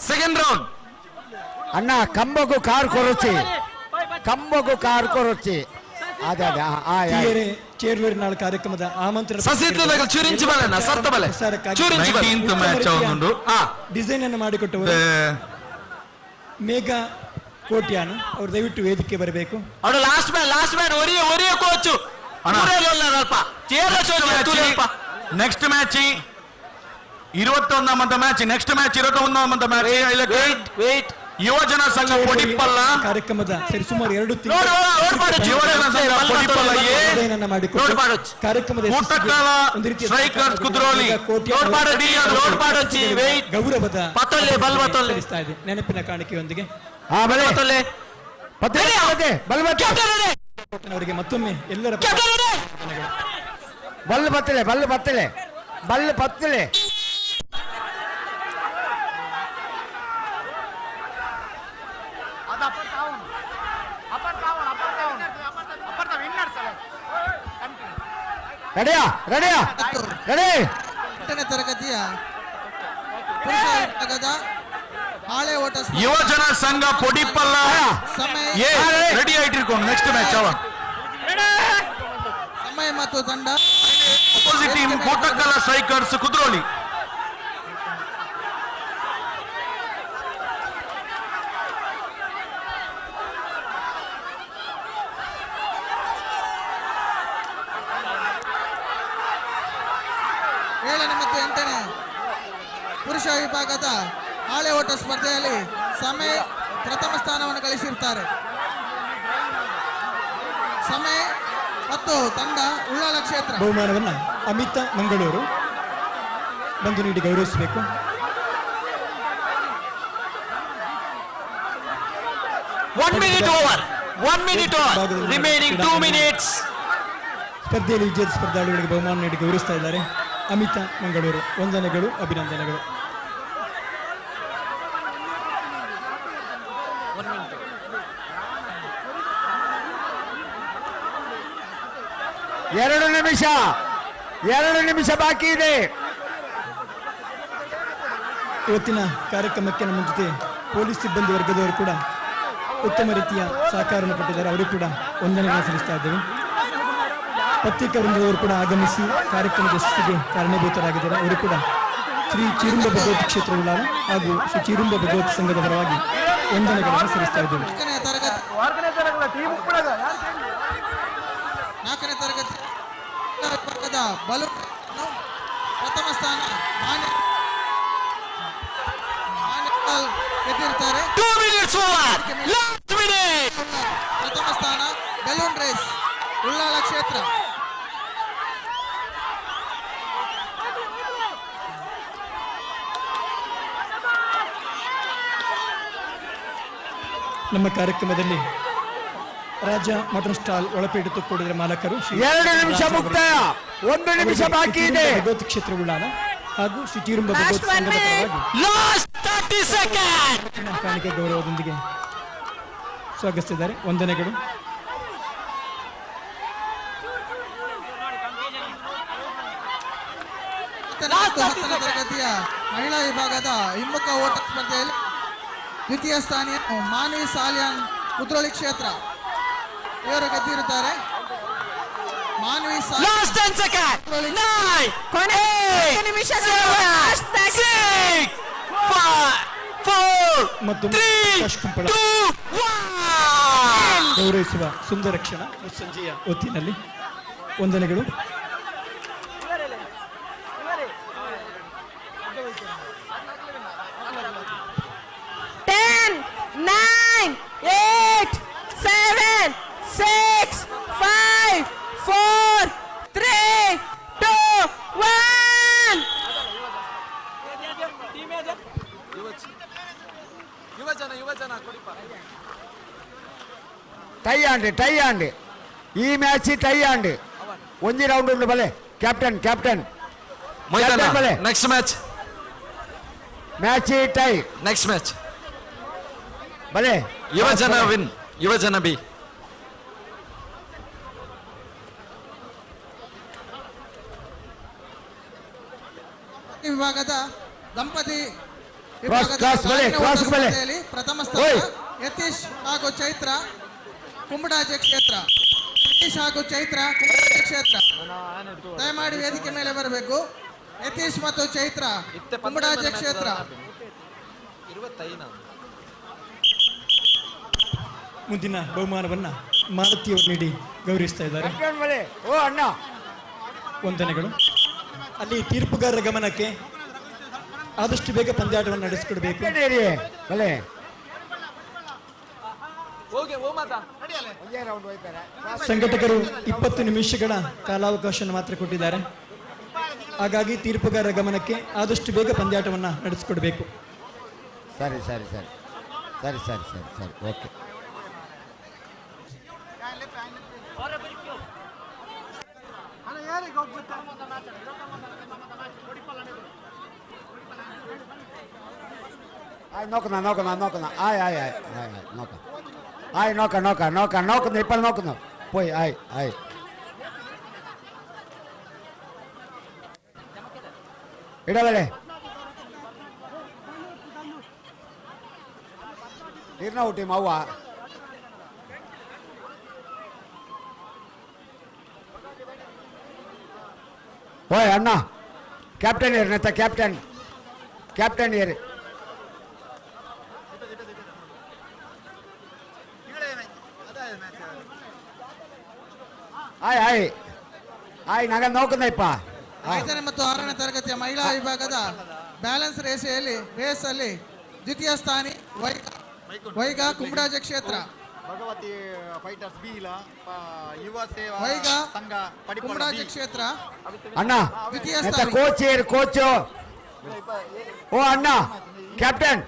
ಸೆಕೆಂಡ್ ರೌಂಡ್ ಅಣ್ಣ ಕಂಬಗೂ ಕಾರ್ ಕೊರೊಚ್ಚಿ ಅದೇ ಚೇರ್ಲೂರಿನಾಳ ಕಾರ್ಯಕ್ರಮದ ಆಮಂತ್ರಣ ಡಿಸೈನ್ ಅನ್ನು ಮಾಡಿಕೊಟ್ಟವರು ಮೇಘಾ ಕೋಟ್ಯಾನ್ ಅವರು ದಯವಿಟ್ಟು ವೇದಿಕೆ ಬರಬೇಕು. ಅವಳು ಲಾಸ್ಟ್ ಮ್ಯಾನ್ ಒರಿಯ ಕೋಚು ನೆಕ್ಸ್ಟ್ ಮ್ಯಾಚ್ 21ಾಮದ ಮ್ಯಾಚ್ ಮ್ಯಾಚ್ ಯುವಜನ ಸಂಘ ಪೊಡಿಪ್ಪಲ್ಲ ಕಾರ್ಯಕ್ರಮದ ಸರಿಸುಮಾರು 2 ಯುವಜನ ಸಂಘ ಪೊಡಿಪ್ಪಲ್ಲ ಕಾರ್ಯಕ್ರಮದ ಸ್ಟ್ರೈಕರ್ಸ್ ಕುದ್ರೋಲಿ ಗೌರವದ ನೆನಪಿನ ಕಾಣಿಕೆಯೊಂದಿಗೆ ಅವರಿಗೆ ಮತ್ತೊಮ್ಮೆ ಎಲ್ಲರ ಬಲ್ಲು ಬತ್ತಲೆ ರೆಡಿಯಾ 8ನೇ ತರಗತಿಯ ಪುರುಷ ವಿಭಾಗದ ಹಾಳೆ ಓಟ ಯುವಜನ ಸಂಘ ಪೊಡಿಪ್ಪಲ್ಲ ರೆಡಿ ಆಯ್ತಿರ್ಕೊಂಡು ನೆಕ್ಸ್ಟ್ ಮ್ಯಾಚ್ ಸಮಯ ಮತ್ತು ತಂಡ ಅಪೋಸಿಟ್ ಟೀಮ್ ಕೋಟಕ್ಕಲ ಸ್ಟ್ರೈಕರ್ಸ್ ಕುದ್ರೋಲಿ. ಮತ್ತು 8ನೇ ಪುರುಷ ವಿಭಾಗದ ಹಾಳೆ ಓಟ ಸ್ಪರ್ಧೆಯಲ್ಲಿ ಸಮಯ ಪ್ರಥಮ ಸ್ಥಾನವನ್ನು ಗಳಿಸಿರುತ್ತಾರೆ. ಸಮಯ ಮತ್ತು ತಂಡ ಉಳ್ಳಾಲ ಕ್ಷೇತ್ರ ಬಹುಮಾನವನ್ನು ಅಮಿತಾ ಮಂಗಳೂರು ಬಂದು ನೀಡಿ ಗೌರವಿಸಬೇಕು. 1 minute over. 1 minute over. Remaining 2 minutes. ಸ್ಪರ್ಧೆಯಲ್ಲಿ ವಿಜೇತ ಸ್ಪರ್ಧಾಳುಗಳಿಗೆ ಬಹುಮಾನ ನೀಡಿ ಗೌರವಿಸ್ತಾ ಇದ್ದಾರೆ ಅಮಿತಾ ಮಂಗಳೂರು. ವಂದನೆಗಳು, ಅಭಿನಂದನೆಗಳು. ಎರಡು ನಿಮಿಷ ಬಾಕಿ ಇದೆ. ಇವತ್ತಿನ ಕಾರ್ಯಕ್ರಮಕ್ಕೆ ನಮ್ಮ ಜೊತೆ ಪೊಲೀಸ್ ಸಿಬ್ಬಂದಿ ವರ್ಗದವರು ಕೂಡ ಉತ್ತಮ ರೀತಿಯ ಸಹಕಾರವನ್ನು ಕೊಟ್ಟಿದ್ದಾರೆ. ಅವರಿಗೂ ಕೂಡ ವಂದನೆಗಳನ್ನು ಸಲ್ಲಿಸ್ತಾ ಇದ್ದೇವೆ. ಪತ್ರಿಕಾ ವೃಂದದವರು ಕೂಡ ಆಗಮಿಸಿ ಕಾರ್ಯಕ್ರಮದ ಯಶಸ್ಸಿಗೆ ಕಾರಣೀಭೂತರಾಗಿದ್ದಾರೆ. ಅವರು ಕೂಡ ಶ್ರೀ ಚಿರುಂಬ ಭಗವತಿ ಕ್ಷೇತ್ರ ಉಳ್ಳಾಲ ಹಾಗೂ ಶ್ರೀ ಚಿರುಂಬ ಭಗವತಿ ಸಂಘದ ಪರವಾಗಿ ವಂದನೆಗಳನ್ನು ಸಲ್ಲಿಸ್ತಾ ಇದ್ದೇವೆ. 4ನೇ ತರಗತಿ ವರ್ಗದ ಬಲೂನ್ ಪ್ರಥಮ ಸ್ಥಾನ ಗೆದ್ದಿರ್ತಾರೆ. ಪ್ರಥಮ ಸ್ಥಾನ ಬೆಲೂನ್ ರೇಸ್ ಉಳ್ಳಾಲ ಕ್ಷೇತ್ರ. ನಮ್ಮ ಕಾರ್ಯಕ್ರಮದಲ್ಲಿ ರಾಜ ಮಟನ್ ಸ್ಟಾಲ್ ಒಳಪೇಟೆ ತುಕ್ಕೋಡಿದ ಮಾಲಕರು 2 ನಿಮಿಷ ಮುಕ್ತಾಯ. 1 ನಿಮಿಷ ಬಾಕಿ ಇದೆ. ಭಗವತಿ ಕ್ಷೇತ್ರ ಉಳ್ಳಾಲ ಹಾಗೂ ಶ್ರೀ ಚಿರುಂಬ ಭಗವತಿ ಸಂಘದ ಪರವಾಗಿ ಕಾಣಿಕೆ ಗೌರವದೊಂದಿಗೆ ಸ್ವಾಗತಿಸಿದ್ದಾರೆ. ವಂದನೆಗಳು. ತರಗತಿಯ ಮಹಿಳಾ ವಿಭಾಗದ ಹಿಮ್ಮುಖ ಓಟ ಸ್ಪರ್ಧೆಯಲ್ಲಿ ದ್ವಿತೀಯ ಸ್ಥಾನ ಮಾನವಿ ಸಾಲಿಯಾನ್ ಕುದ್ರೋಳಿ ಕ್ಷೇತ್ರ ಇವರು ಗೆದ್ದಿರುತ್ತಾರೆ. ಮಾನವಿ ಮತ್ತು ಗೌರವಿಸುವ ಸುಂದರ ಕ್ಷಣ ಸಂಜೆಯ ಹೊತ್ತಿನಲ್ಲಿ ವಂದನೆಗಳು. ಟೈ ಆಂಡ್ ಈ ಮ್ಯಾಚ್ ಟೈ ಆಂಡ್ ಒಂಜಿ ರೌಂಡ್ ಉಂಡು ಬಲೆ. ಕ್ಯಾಪ್ಟನ್ ಬಲೆ. Next match tie. Next match ಬಲೆ. ಯುವಜನ ವಿನ್. ಯುವಜನ ಬಿ. ವಿಭಾಗದ ದಂಪತಿ ಪ್ರಥಮ ಸ್ಥಾನ ಯತೀಶ್ ಹಾಗೂ ಚೈತ್ರ ಕುಂಬಡಾಜೆ ಕ್ಷೇತ್ರ. ಯತೀಶ್ ಹಾಗೂ ಚೈತ್ರ ಕುಂಬಡಾಜೆ ಕ್ಷೇತ್ರ ದಯಮಾಡಿ ವೇದಿಕೆ ಮೇಲೆ ಬರಬೇಕು. ಯತೀಶ್ ಮತ್ತು ಚೈತ್ರ ಕುಂಬಡಾಜೆ ಕ್ಷೇತ್ರ. ಮುಂದಿನ ಬಹುಮಾನವನ್ನ ಮಾಲತಿಯವರು ನೀಡಿ ಗೌರವಿಸ್ತಾ ಇದ್ದಾರೆ. ವಂದನೆಗಳು. ಅಲ್ಲಿ ತೀರ್ಪುಗಾರರ ಗಮನಕ್ಕೆ ಆದಷ್ಟು ಬೇಗ ಪಂದ್ಯಾಟವನ್ನು ನಡೆಸಿಕೊಡ್ಬೇಕು. ಸಂಘಟಕರು 20 ನಿಮಿಷಗಳ ಕಾಲಾವಕಾಶವನ್ನು ಮಾತ್ರ ಕೊಟ್ಟಿದ್ದಾರೆ. ಹಾಗಾಗಿ ತೀರ್ಪುಗಾರರ ಗಮನಕ್ಕೆ ಆದಷ್ಟು ಬೇಗ ಪಂದ್ಯಾಟವನ್ನು ನಡೆಸಿಕೊಡ್ಬೇಕು. ಸರಿ ಓಕೆ. നോക്കുന്ന ഇപ്പോൾ നോക്കുന്നു പോയി ഇടവല്ലേ ಇರ್ನ ಊಟಿ ಮವ್ವ ಓಯ್ ಅಣ್ಣ ಕ್ಯಾಪ್ಟನ್ ಏರ್ನತ್ತ ಕ್ಯಾಪ್ಟನ್ ಏರಿ ಆಯ್ ನಾಗ ನೋಕುಂದ ಇಪ್ಪ. 5ನೇ ಮತ್ತು 6ನೇ ತರಗತಿಯ ಮಹಿಳಾ ವಿಭಾಗದ ಬ್ಯಾಲೆನ್ಸ್ ರೇಸ್ ಅಲ್ಲಿ ದ್ವಿತೀಯ ಸ್ಥಾನಿ ವೈಗಾ ಕುಂಬಡಾಜ ಕ್ಷೇತ್ರ. ಭಗವತಿ ಫೈಟರ್ಸ್ ಬೀಲ ಯುವ ಸೇವಾ ವೈಗಾ ಸಂಘ ಕುಂಬಡಾಜ ಕ್ಷೇತ್ರ. ಅಣ್ಣ ದ್ವಿತೀಯ ಸ್ಥಾನಿ ಕೋಚ್ ಓ ಅಣ್ಣ ಕ್ಯಾಪ್ಟನ್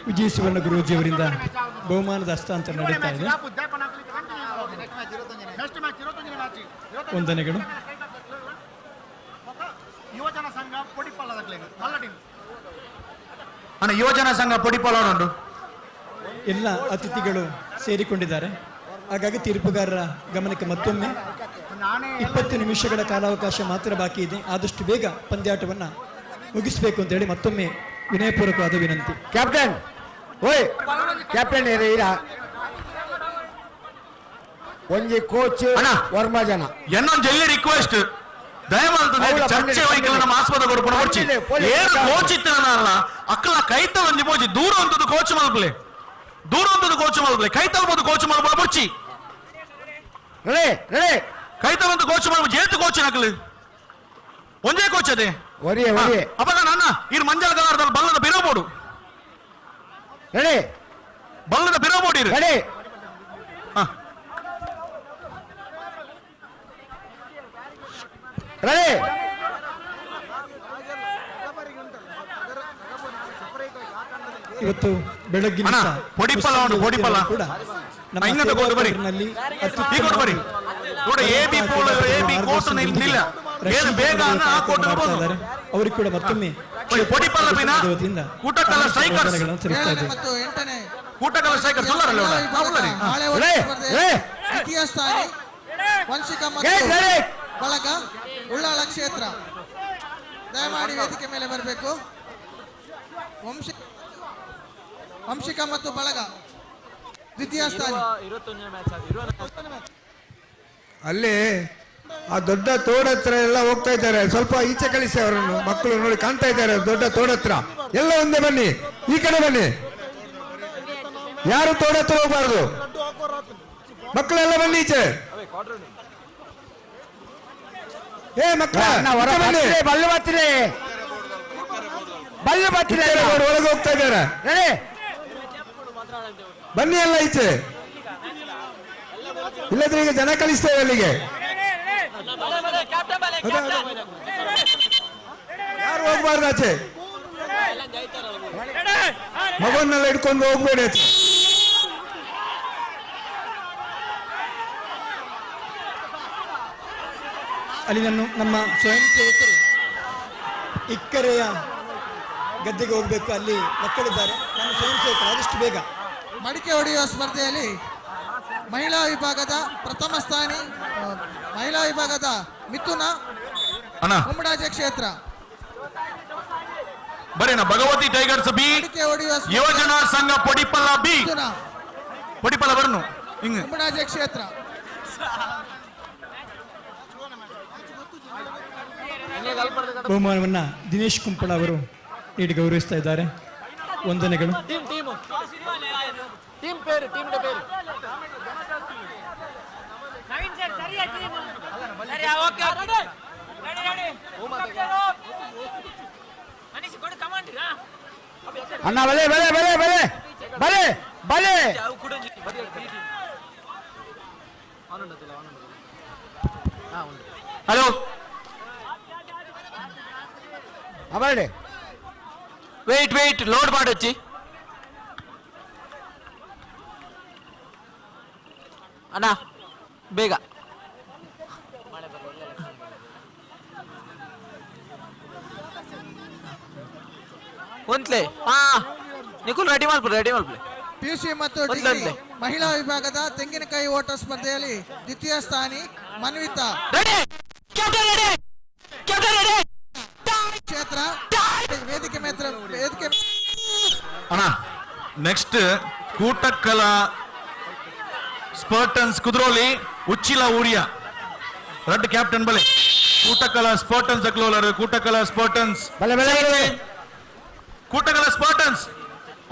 ವಿಜಯ ಸುವರ್ಣ ಗುರೂಜಿಯವರಿಂದ ಬಹುಮಾನದ ಹಸ್ತಾಂತರ ನಡೀತಾ ಇದೆ. ವಂದನೆಗಳು. ಯುವಜನ ಸಂಘ ಪೊಡಿಪಲ್ಲದಾಗಲೇ ಅಣ್ಣ ಯುವಜನ ಸಂಘ ಪೊಡಿಪಲ್ಲ ಉಂಟು. ಎಲ್ಲ ಅತಿಥಿಗಳು ಸೇರಿಕೊಂಡಿದ್ದಾರೆ. ಹಾಗಾಗಿ ತೀರ್ಪುಗಾರರ ಗಮನಕ್ಕೆ ಮತ್ತೊಮ್ಮೆ 20 ನಿಮಿಷಗಳ ಕಾಲಾವಕಾಶ ಮಾತ್ರ ಬಾಕಿ ಇದೆ. ಆದಷ್ಟು ಬೇಗ ಪಂದ್ಯಾಟವನ್ನು ಮುಗಿಸಬೇಕು ಅಂತ ಹೇಳಿ ಮತ್ತೊಮ್ಮೆ ವಿನಯಪೂರ್ವಕವಾದ ವಿನಂತಿ. ಕ್ಯಾಪ್ಟನ್ ಕ್ಯಾಪ್ಟನ್ ಒಂಜಿ ಕೋಚ್ ವರ್ಮಾ ಜನ ಎನ್ನೊಂದು ಜಲ್ಲಿ ರಿಕ್ವೆಸ್ಟ್ ದಯಮಾಡಿ ಚರ್ಚೆ ವೈಕಲ್ ನಮ್ಮ ಆಸ್ಪತ್ರೆ ಕೊಡ್ಕೊಂಡು ಬರ್ಚಿ ಏರು ಕೋಚ್ ಇತ್ತಲ್ಲ ಅಕ್ಕಲ ಕೈತ ಒಂಜಿ ಪೋಚಿ ದೂರ ಅಂತದ್ದು ಕೋಚ್ ಮಲ್ಪಲೆ ಕೈತಲ್ಬೋದು ಕೋಚ್ ಮಲ್ಪಲ ಬರ್ಚಿ ಕೈತಲಂತ ಕೋಚ್ ಮಲ್ಪ ಜೇತು ಕೋಚ್ ನಕಲು ಒಂದೇ ಕೋಚ್ ಅದೇ ಅವಾಗ ನನ್ನ ಈ ಮಂಜಲ್ ಕಲರ್ದಲ್ಲಿ ಬಲ್ಲದ ಬಿರೋಬೋಡು ಬಲ್ಲದ ಬಿರೋಬೋಡಿ ಇವತ್ತು ಬೆಳಗ್ಗಿನ ಪೊಡಿಪಲ್ಲ ಕೂಡ ಅವರಿಗೆ ಕೂಡ ಮತ್ತೊಮ್ಮೆ ಕೂಟಕಲ ಸ್ಟ್ರೈಕರ್ಸ್ ಮತ್ತು 8ನೇ ಕೂಟಕಲ ಸ್ಟ್ರೈಕರ್ಸ್ ದ್ವಿತೀಯ ಸ್ಥಾನಿ ವಂಶಿಕ ಮತ್ತು ಬಳಗ ಉಳ್ಳಾಳ ಕ್ಷೇತ್ರ ದಯಮಾಡಿ ವೇದಿಕೆ ಮೇಲೆ ಬರಬೇಕು. ವಂಶಿಕ ಮತ್ತು ಬಳಗ ದ್ವಿತೀಯ ಸ್ಥಾನಿ. ಅಲ್ಲಿ ಆ ದೊಡ್ಡ ತೋಡತ್ರ ಎಲ್ಲ ಹೋಗ್ತಾ ಇದ್ದಾರೆ. ಸ್ವಲ್ಪ ಈಚೆ ಕಳಿಸಿ ಅವರನ್ನು. ಮಕ್ಕಳು ನೋಡಿ ಕಾಣ್ತಾ ಇದ್ದಾರೆ ದೊಡ್ಡ ತೋಡತ್ರ. ಎಲ್ಲ ಒಂದೇ ಬನ್ನಿ, ಈ ಕಡೆ ಬನ್ನಿ. ಯಾರು ತೋಡತ್ರ ಹೋಗ್ಬಾರ್ದು. ಮಕ್ಕಳೆಲ್ಲ ಬನ್ನಿ ಈಚೆ. ಏ ಮಕ್ಕಳ ಒಳಗೆ ಹೋಗ್ತಾ ಇದ್ದಾರೆ. ಬನ್ನಿ ಎಲ್ಲ ಈಚೆ, ಇಲ್ಲದ್ರೆ ಈಗ ಜನ ಕಳಿಸ್ತೇವೆ ಅಲ್ಲಿಗೆ. ಯಾರು ಹೋಗ್ಬಾರ್ದು ಆಚೆ. ಮಗವನ್ನೆಲ್ಲ ಇಟ್ಕೊಂಡು ಹೋಗ್ಬೇಡಿ ಆಚೆ. ಅಲ್ಲಿ ನಮ್ಮ ಸ್ವಯಂ ಸೇವಕರು ಇಕ್ಕರೆಯ ಗದ್ದೆಗೆ ಹೋಗಬೇಕು. ಅಲ್ಲಿ ಮಕ್ಕಳಿದ್ದಾರೆ. ನಮ್ಮ ಸ್ವಯಂ ಸೇವಕರು ಆದಷ್ಟು ಬೇಗ ಮಡಿಕೆ ಹೊಡೆಯುವ ಸ್ಪರ್ಧೆಯಲ್ಲಿ ಮಹಿಳಾ ವಿಭಾಗದ ಪ್ರಥಮ ಸ್ಥಾನಿ ಮಹಿಳಾ ವಿಭಾಗದ ಮಿಥುನ ಕುಮಡಾಜೆ ಕ್ಷೇತ್ರ. ಬರೇನ ಭಗವತಿ ಟೈಗರ್ಸ್ ಬಿ ಯುವಜನ ಸಂಘ ಪೊಡಿಪಲ್ಲ ಬಿ ಪೊಡಿಪಲ್ಲ ಬರ್ನು ಕುಮಡಾಜೆ ಕ್ಷೇತ್ರ. ಬಹುಮಾನವನ್ನ ದಿನೇಶ್ ಕುಂಪಳ ಅವರು ನೀಡಿ ಗೌರವಿಸ್ತಾ ಇದ್ದಾರೆ. ವಂದನೆಗಳು. ಅಣ್ಣ ಬಲೆ ಬಲೆ ಬಲೆ ಬಲೆ ಬಲೆ ಬಲೆ ಹಲೋ ಅವರಡೆ ವೆಯ್ಟ್ ಲೋಡ್ ಮಾಡೊಚ್ಚಿ ಅಣ್ಣ ಬೇಗ ಒಂದ್ಲೆ ನಿಖುಲ್ ರೆಡಿ ಮಾಡ್ಬಿಡ್ಲಿ ಪಿಯುಸಿ ಮತ್ತು ಡಿಗ್ರಿ ಮಹಿಳಾ ವಿಭಾಗದ ತೆಂಗಿನಕಾಯಿ ಓಟ ಸ್ಪರ್ಧೆಯಲ್ಲಿ ದ್ವಿತೀಯ ಸ್ಥಾನಿ ಮನ್ವಿತಾ ಕ್ಷೇತ್ರ. ವೇದಿಕೆ ಅಣ್ಣ ನೆಕ್ಸ್ಟ್ ಕೂಟಕ್ಕಲ ಸ್ಪರ್ಟನ್ಸ್ ಕುದ್ರೋಲಿ ಉಚ್ಚಿಲ ಊರಿಯ ರೆಡ್ ಕ್ಯಾಪ್ಟನ್ ಬಲೆ ಕೂಟಕ್ಕಲ ಸ್ಪರ್ಟನ್ಸ್ ಅಕ್ಲೋಲರ್ ಕೂಟಕ್ಕಲ ಸ್ಪರ್ಟನ್ಸ್ ಕೂಟಕ್ಕಲ ಸ್ಪರ್ಟನ್ಸ್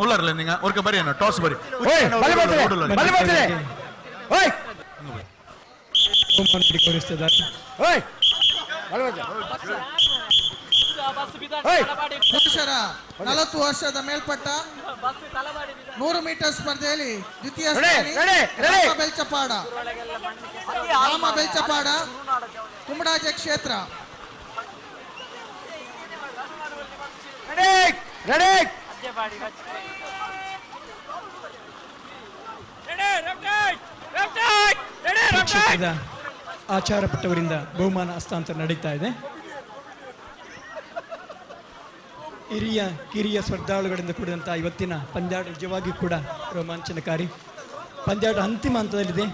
ಉಳ್ಳರ್ಲೆ ನಿಂಗ ಅವ್ರಿಗೆ ಬರೀ ಅಣ್ಣ ಟಾಸ್ ಬರೀ ಪುರುಷರ 40 ವರ್ಷದ ಮೇಲ್ಪಟ್ಟ 100 ಮೀಟರ್ ಸ್ಪರ್ಧೆಯಲ್ಲಿ ದ್ವಿತೀಯ ಸ್ಥಾನಿ ರಾಮ ಬೆಲ್ಚಪಾಡ ಕುಮಡಾಜೆ ಕ್ಷೇತ್ರ. ರೆಡಿ ಕ್ಷೇತ್ರದ ಆಚಾರ ಪಟ್ಟವರಿಂದ ಬಹುಮಾನ ಹಸ್ತಾಂತರ ನಡೀತಾ ಇದೆ. ಹಿರಿಯ ಕಿರಿಯ ಸ್ಪರ್ಧಾಳುಗಳಿಂದ ಕೂಡಿದಂತಹ ಇವತ್ತಿನ ಪಂದ್ಯಾಟ ನಿಜವಾಗಿಯೂ ಕೂಡ ರೋಮಾಂಚನಕಾರಿ. ಪಂದ್ಯಾಟ ಅಂತಿಮ ಹಂತದಲ್ಲಿದೆ.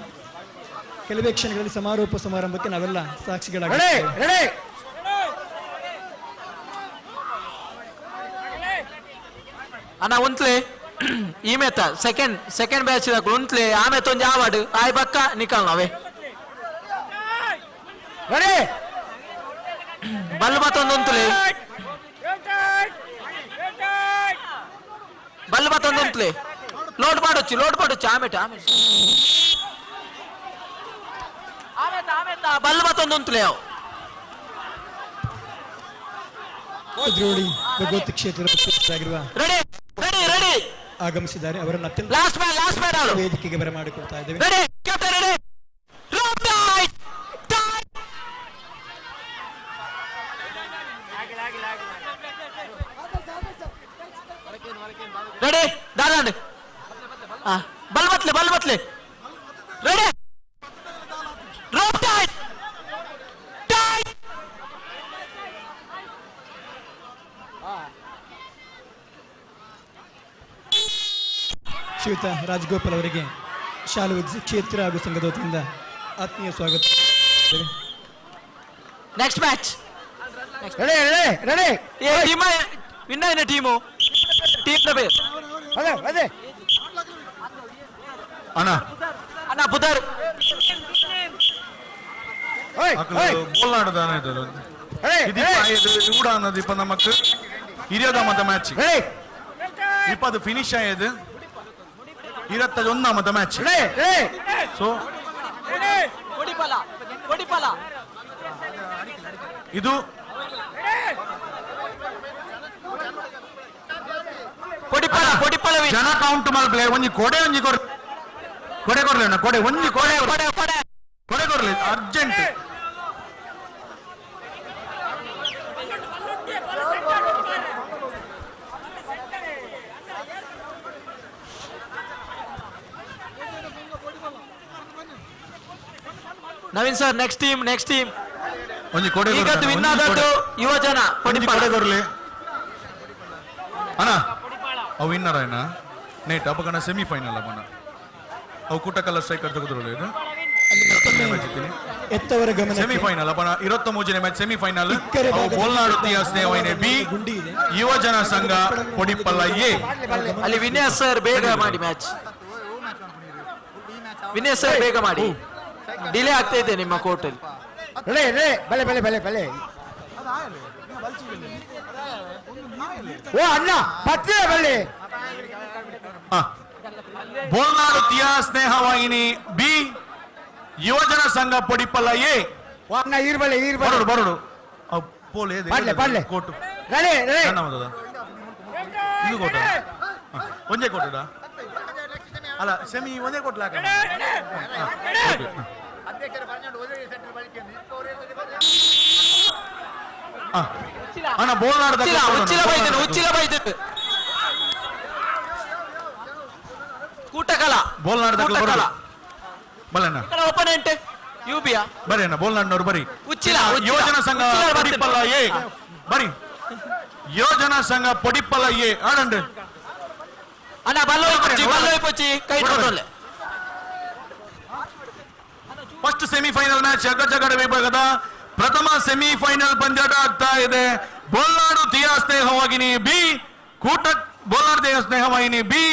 ಕೆಲವೇ ಕ್ಷಣಗಳಲ್ಲಿ ಸಮಾರೋಪ ಸಮಾರಂಭಕ್ಕೆ ನಾವೆಲ್ಲ ಸಾಕ್ಷಿಗಳಾಗಿದ್ದೇವೆ. ಅಣ್ಣ ಉಂತ್ಲೆ ಈಮೇತ ಸೆಕೆಂಡ್ ಬ್ಯಾಚ್ ಉಂತ್ಲೆ ಆಮೇಲೆ ಒಂಜಿ ಆವಾರ್ಡ್ ಆಯ್ ಬಕ್ಕ ನಿಕಲ್ ನಾವೇ ರೆಡಿ ಬಲ್ ಮತ್ತೊಂದು ಉಂತ್ಲೆ ಬಲ್ ಮತ್ತೊಂದು ಉಂತ್ಲೆ ಲೋಡ್ ಮಾಡೊಚ್ಚು ಆಮೇಟ ಬಲ್ ಮತ್ತೊಂದು ಉಂತ್ಲೆ ಅವು ಕುದ್ರೋಳಿ ಭಗವತಿ ಕ್ಷೇತ್ರವಾಗಿರುವ ಆಗಮಿಸಿದ್ದಾರೆ. ಅವರನ್ನು ಅತ್ಯಂತ ವೇದಿಕೆಗೆ ಬರಮಾಡಿಕೊಳ್ತಾ ಇದ್ದೇವೆ. ರೆಡಿ ದಾದಾಂಡ್ ಬಲ್ ಬತ್ಲೆ ರೆಡಿ ಶ್ರೀಯುತ ರಾಜಗೋಪಾಲ್ ಅವರಿಗೆ ಶಾಲು ಕ್ಷೇತ್ರ ಹಾಗೂ ಸಂಘದ ವತಿಯಿಂದ ಆತ್ಮೀಯ ಸ್ವಾಗತ. ನೆಕ್ಸ್ಟ್ ಮ್ಯಾಚ್ ರೆಡಿ ಟೀಮ್ ವಿನ್ನ ಟೀಮು ಟೀಮ್ ಅದೇ ಅಣ್ಣ ಪುದರ್ ബോളാണ് ചൂടാണത് ഇപ്പൊ നമുക്ക് 20ാമത്തെ മാച്ച് ഇപ്പൊ അത് ഫിനിഷ് ആയത് 21ാമത്തെ മാച്ച്. സോ ಇದು ಜನ ಕೌಂಟ್ ಮಲ್ಪ್ಲೆ ಒಂಜಿ ಕೊಡೆ ಕೊರ್ಲೆ ಕೊಡೆ ಒಂಜಿ ಕೊಡೆ ಕೊರ್ಲೆ urgent. Naveen sir next team ಒಂಜಿ ಕೊಡೆ ಇವತ್ತು ವಿನ್ ಆದದ್ದು ಯುವಜನ ಕೊಡೆ ಕೊರ್ಲೆ ಅಣ್ಣ ಅವು ವಿನ್ನರ್ ಆಯ್ನ ನೇಟ್ ಅಪಕಣ ಸೆಮಿಫೈನಲ್ ಅಪ್ಪನ ಅವು ಕುಟಕಲ್ಲ ಸ್ಟ್ರೈಕರ್ ತೆಗೆದುಕೊಳ್ಳೋದು ಎತ್ತವರ ಗಮನ ಸೆಮಿಫೈನಲ್ ಅಪ್ಪನ 23ನೇ ಮ್ಯಾಚ್ ಸೆಮಿಫೈನಲ್ ಅವು ಬೋಲ್ನಾಡು ಸ್ನೇಹವೈನೆ ಬಿ ಯುವಜನ ಸಂಘ ಪೊಡಿಪಲ್ಲ ಎ. ಅಲ್ಲಿ ವಿನಯ್ ಸರ್ ಬೇಗ ಮಾಡಿ ಮ್ಯಾಚ್ ವಿನಯ್ ಸರ್ ಬೇಗ ಮಾಡಿ ಡಿಲೇ ಆಗ್ತಾ ಇದೆ ನಿಮ್ಮ ಕೋರ್ಟಲ್ಲಿ. ಬಲೆ ಓ ಅಣ್ಣ ಪತ್ತೆ ಬಲ್ಲಿ ಬೋಲ್ನಾಡು ಸ್ನೇಹವಾಹಿನಿ ಬಿ ಯುವಜನ ಸಂಘ ಪೊಡಿಪಲ್ಲ ಎ. ಬರೋಡು ಪೋಲೆ ಕೋಟು ಇದು ಕೋಟ ಒಂದೇ ಕೋಟಡ ಅಲ್ಲ ಸೆಮಿ ಒಂದೇ ಕೊಟ್ಲಾಕ ಅಣ್ಣ ಬೋಲ್ನಾಡು ಉಚ್ಚಿಲ ಬೈತೇನೆ ಕೂಟಕಲ ಬೋಲ್ನಾಡು ಬಲ್ಲಣ್ಣ ಒಪನೆಂಟ್ ಯುಬಿಯಾ ಬರೀ ಅಣ್ಣ ಬೋಲ್ನಾಡ್ನವ್ರು ಬರೀ ಉಚ್ಚಿಲ ಯೋಜನ ಸಂಘ ಪೊಡಿಪಲ್ಲ ಎ ಬರೀ ಯೋಜನ ಸಂಘ ಪೊಡಿಪಲ್ಲ ಎ ಆಡಂಡ್ ಅಣ್ಣ ಬಲ್ಲೋಯ್ಪಚ್ಚಿ ಕೈ ನೋಡೋಲ್ಲ. ಫಸ್ಟ್ ಸೆಮಿಫೈನಲ್ ಮ್ಯಾಚ್ ಅಗ್ಗಜಗಡ ವಿಭಾಗದ ಪ್ರಥಮ ಸೆಮಿಫೈನಲ್ ಪಂದ್ಯಾಟ ಆಗ್ತಾ ಇದೆ. ಬೋಲ್ನಾಡು ಸ್ನೇಹವಾಹಿನಿ ಬಿ ಬೋಲ್ನಾಡು ಸ್ನೇಹವಾಹಿನಿ ಬಿ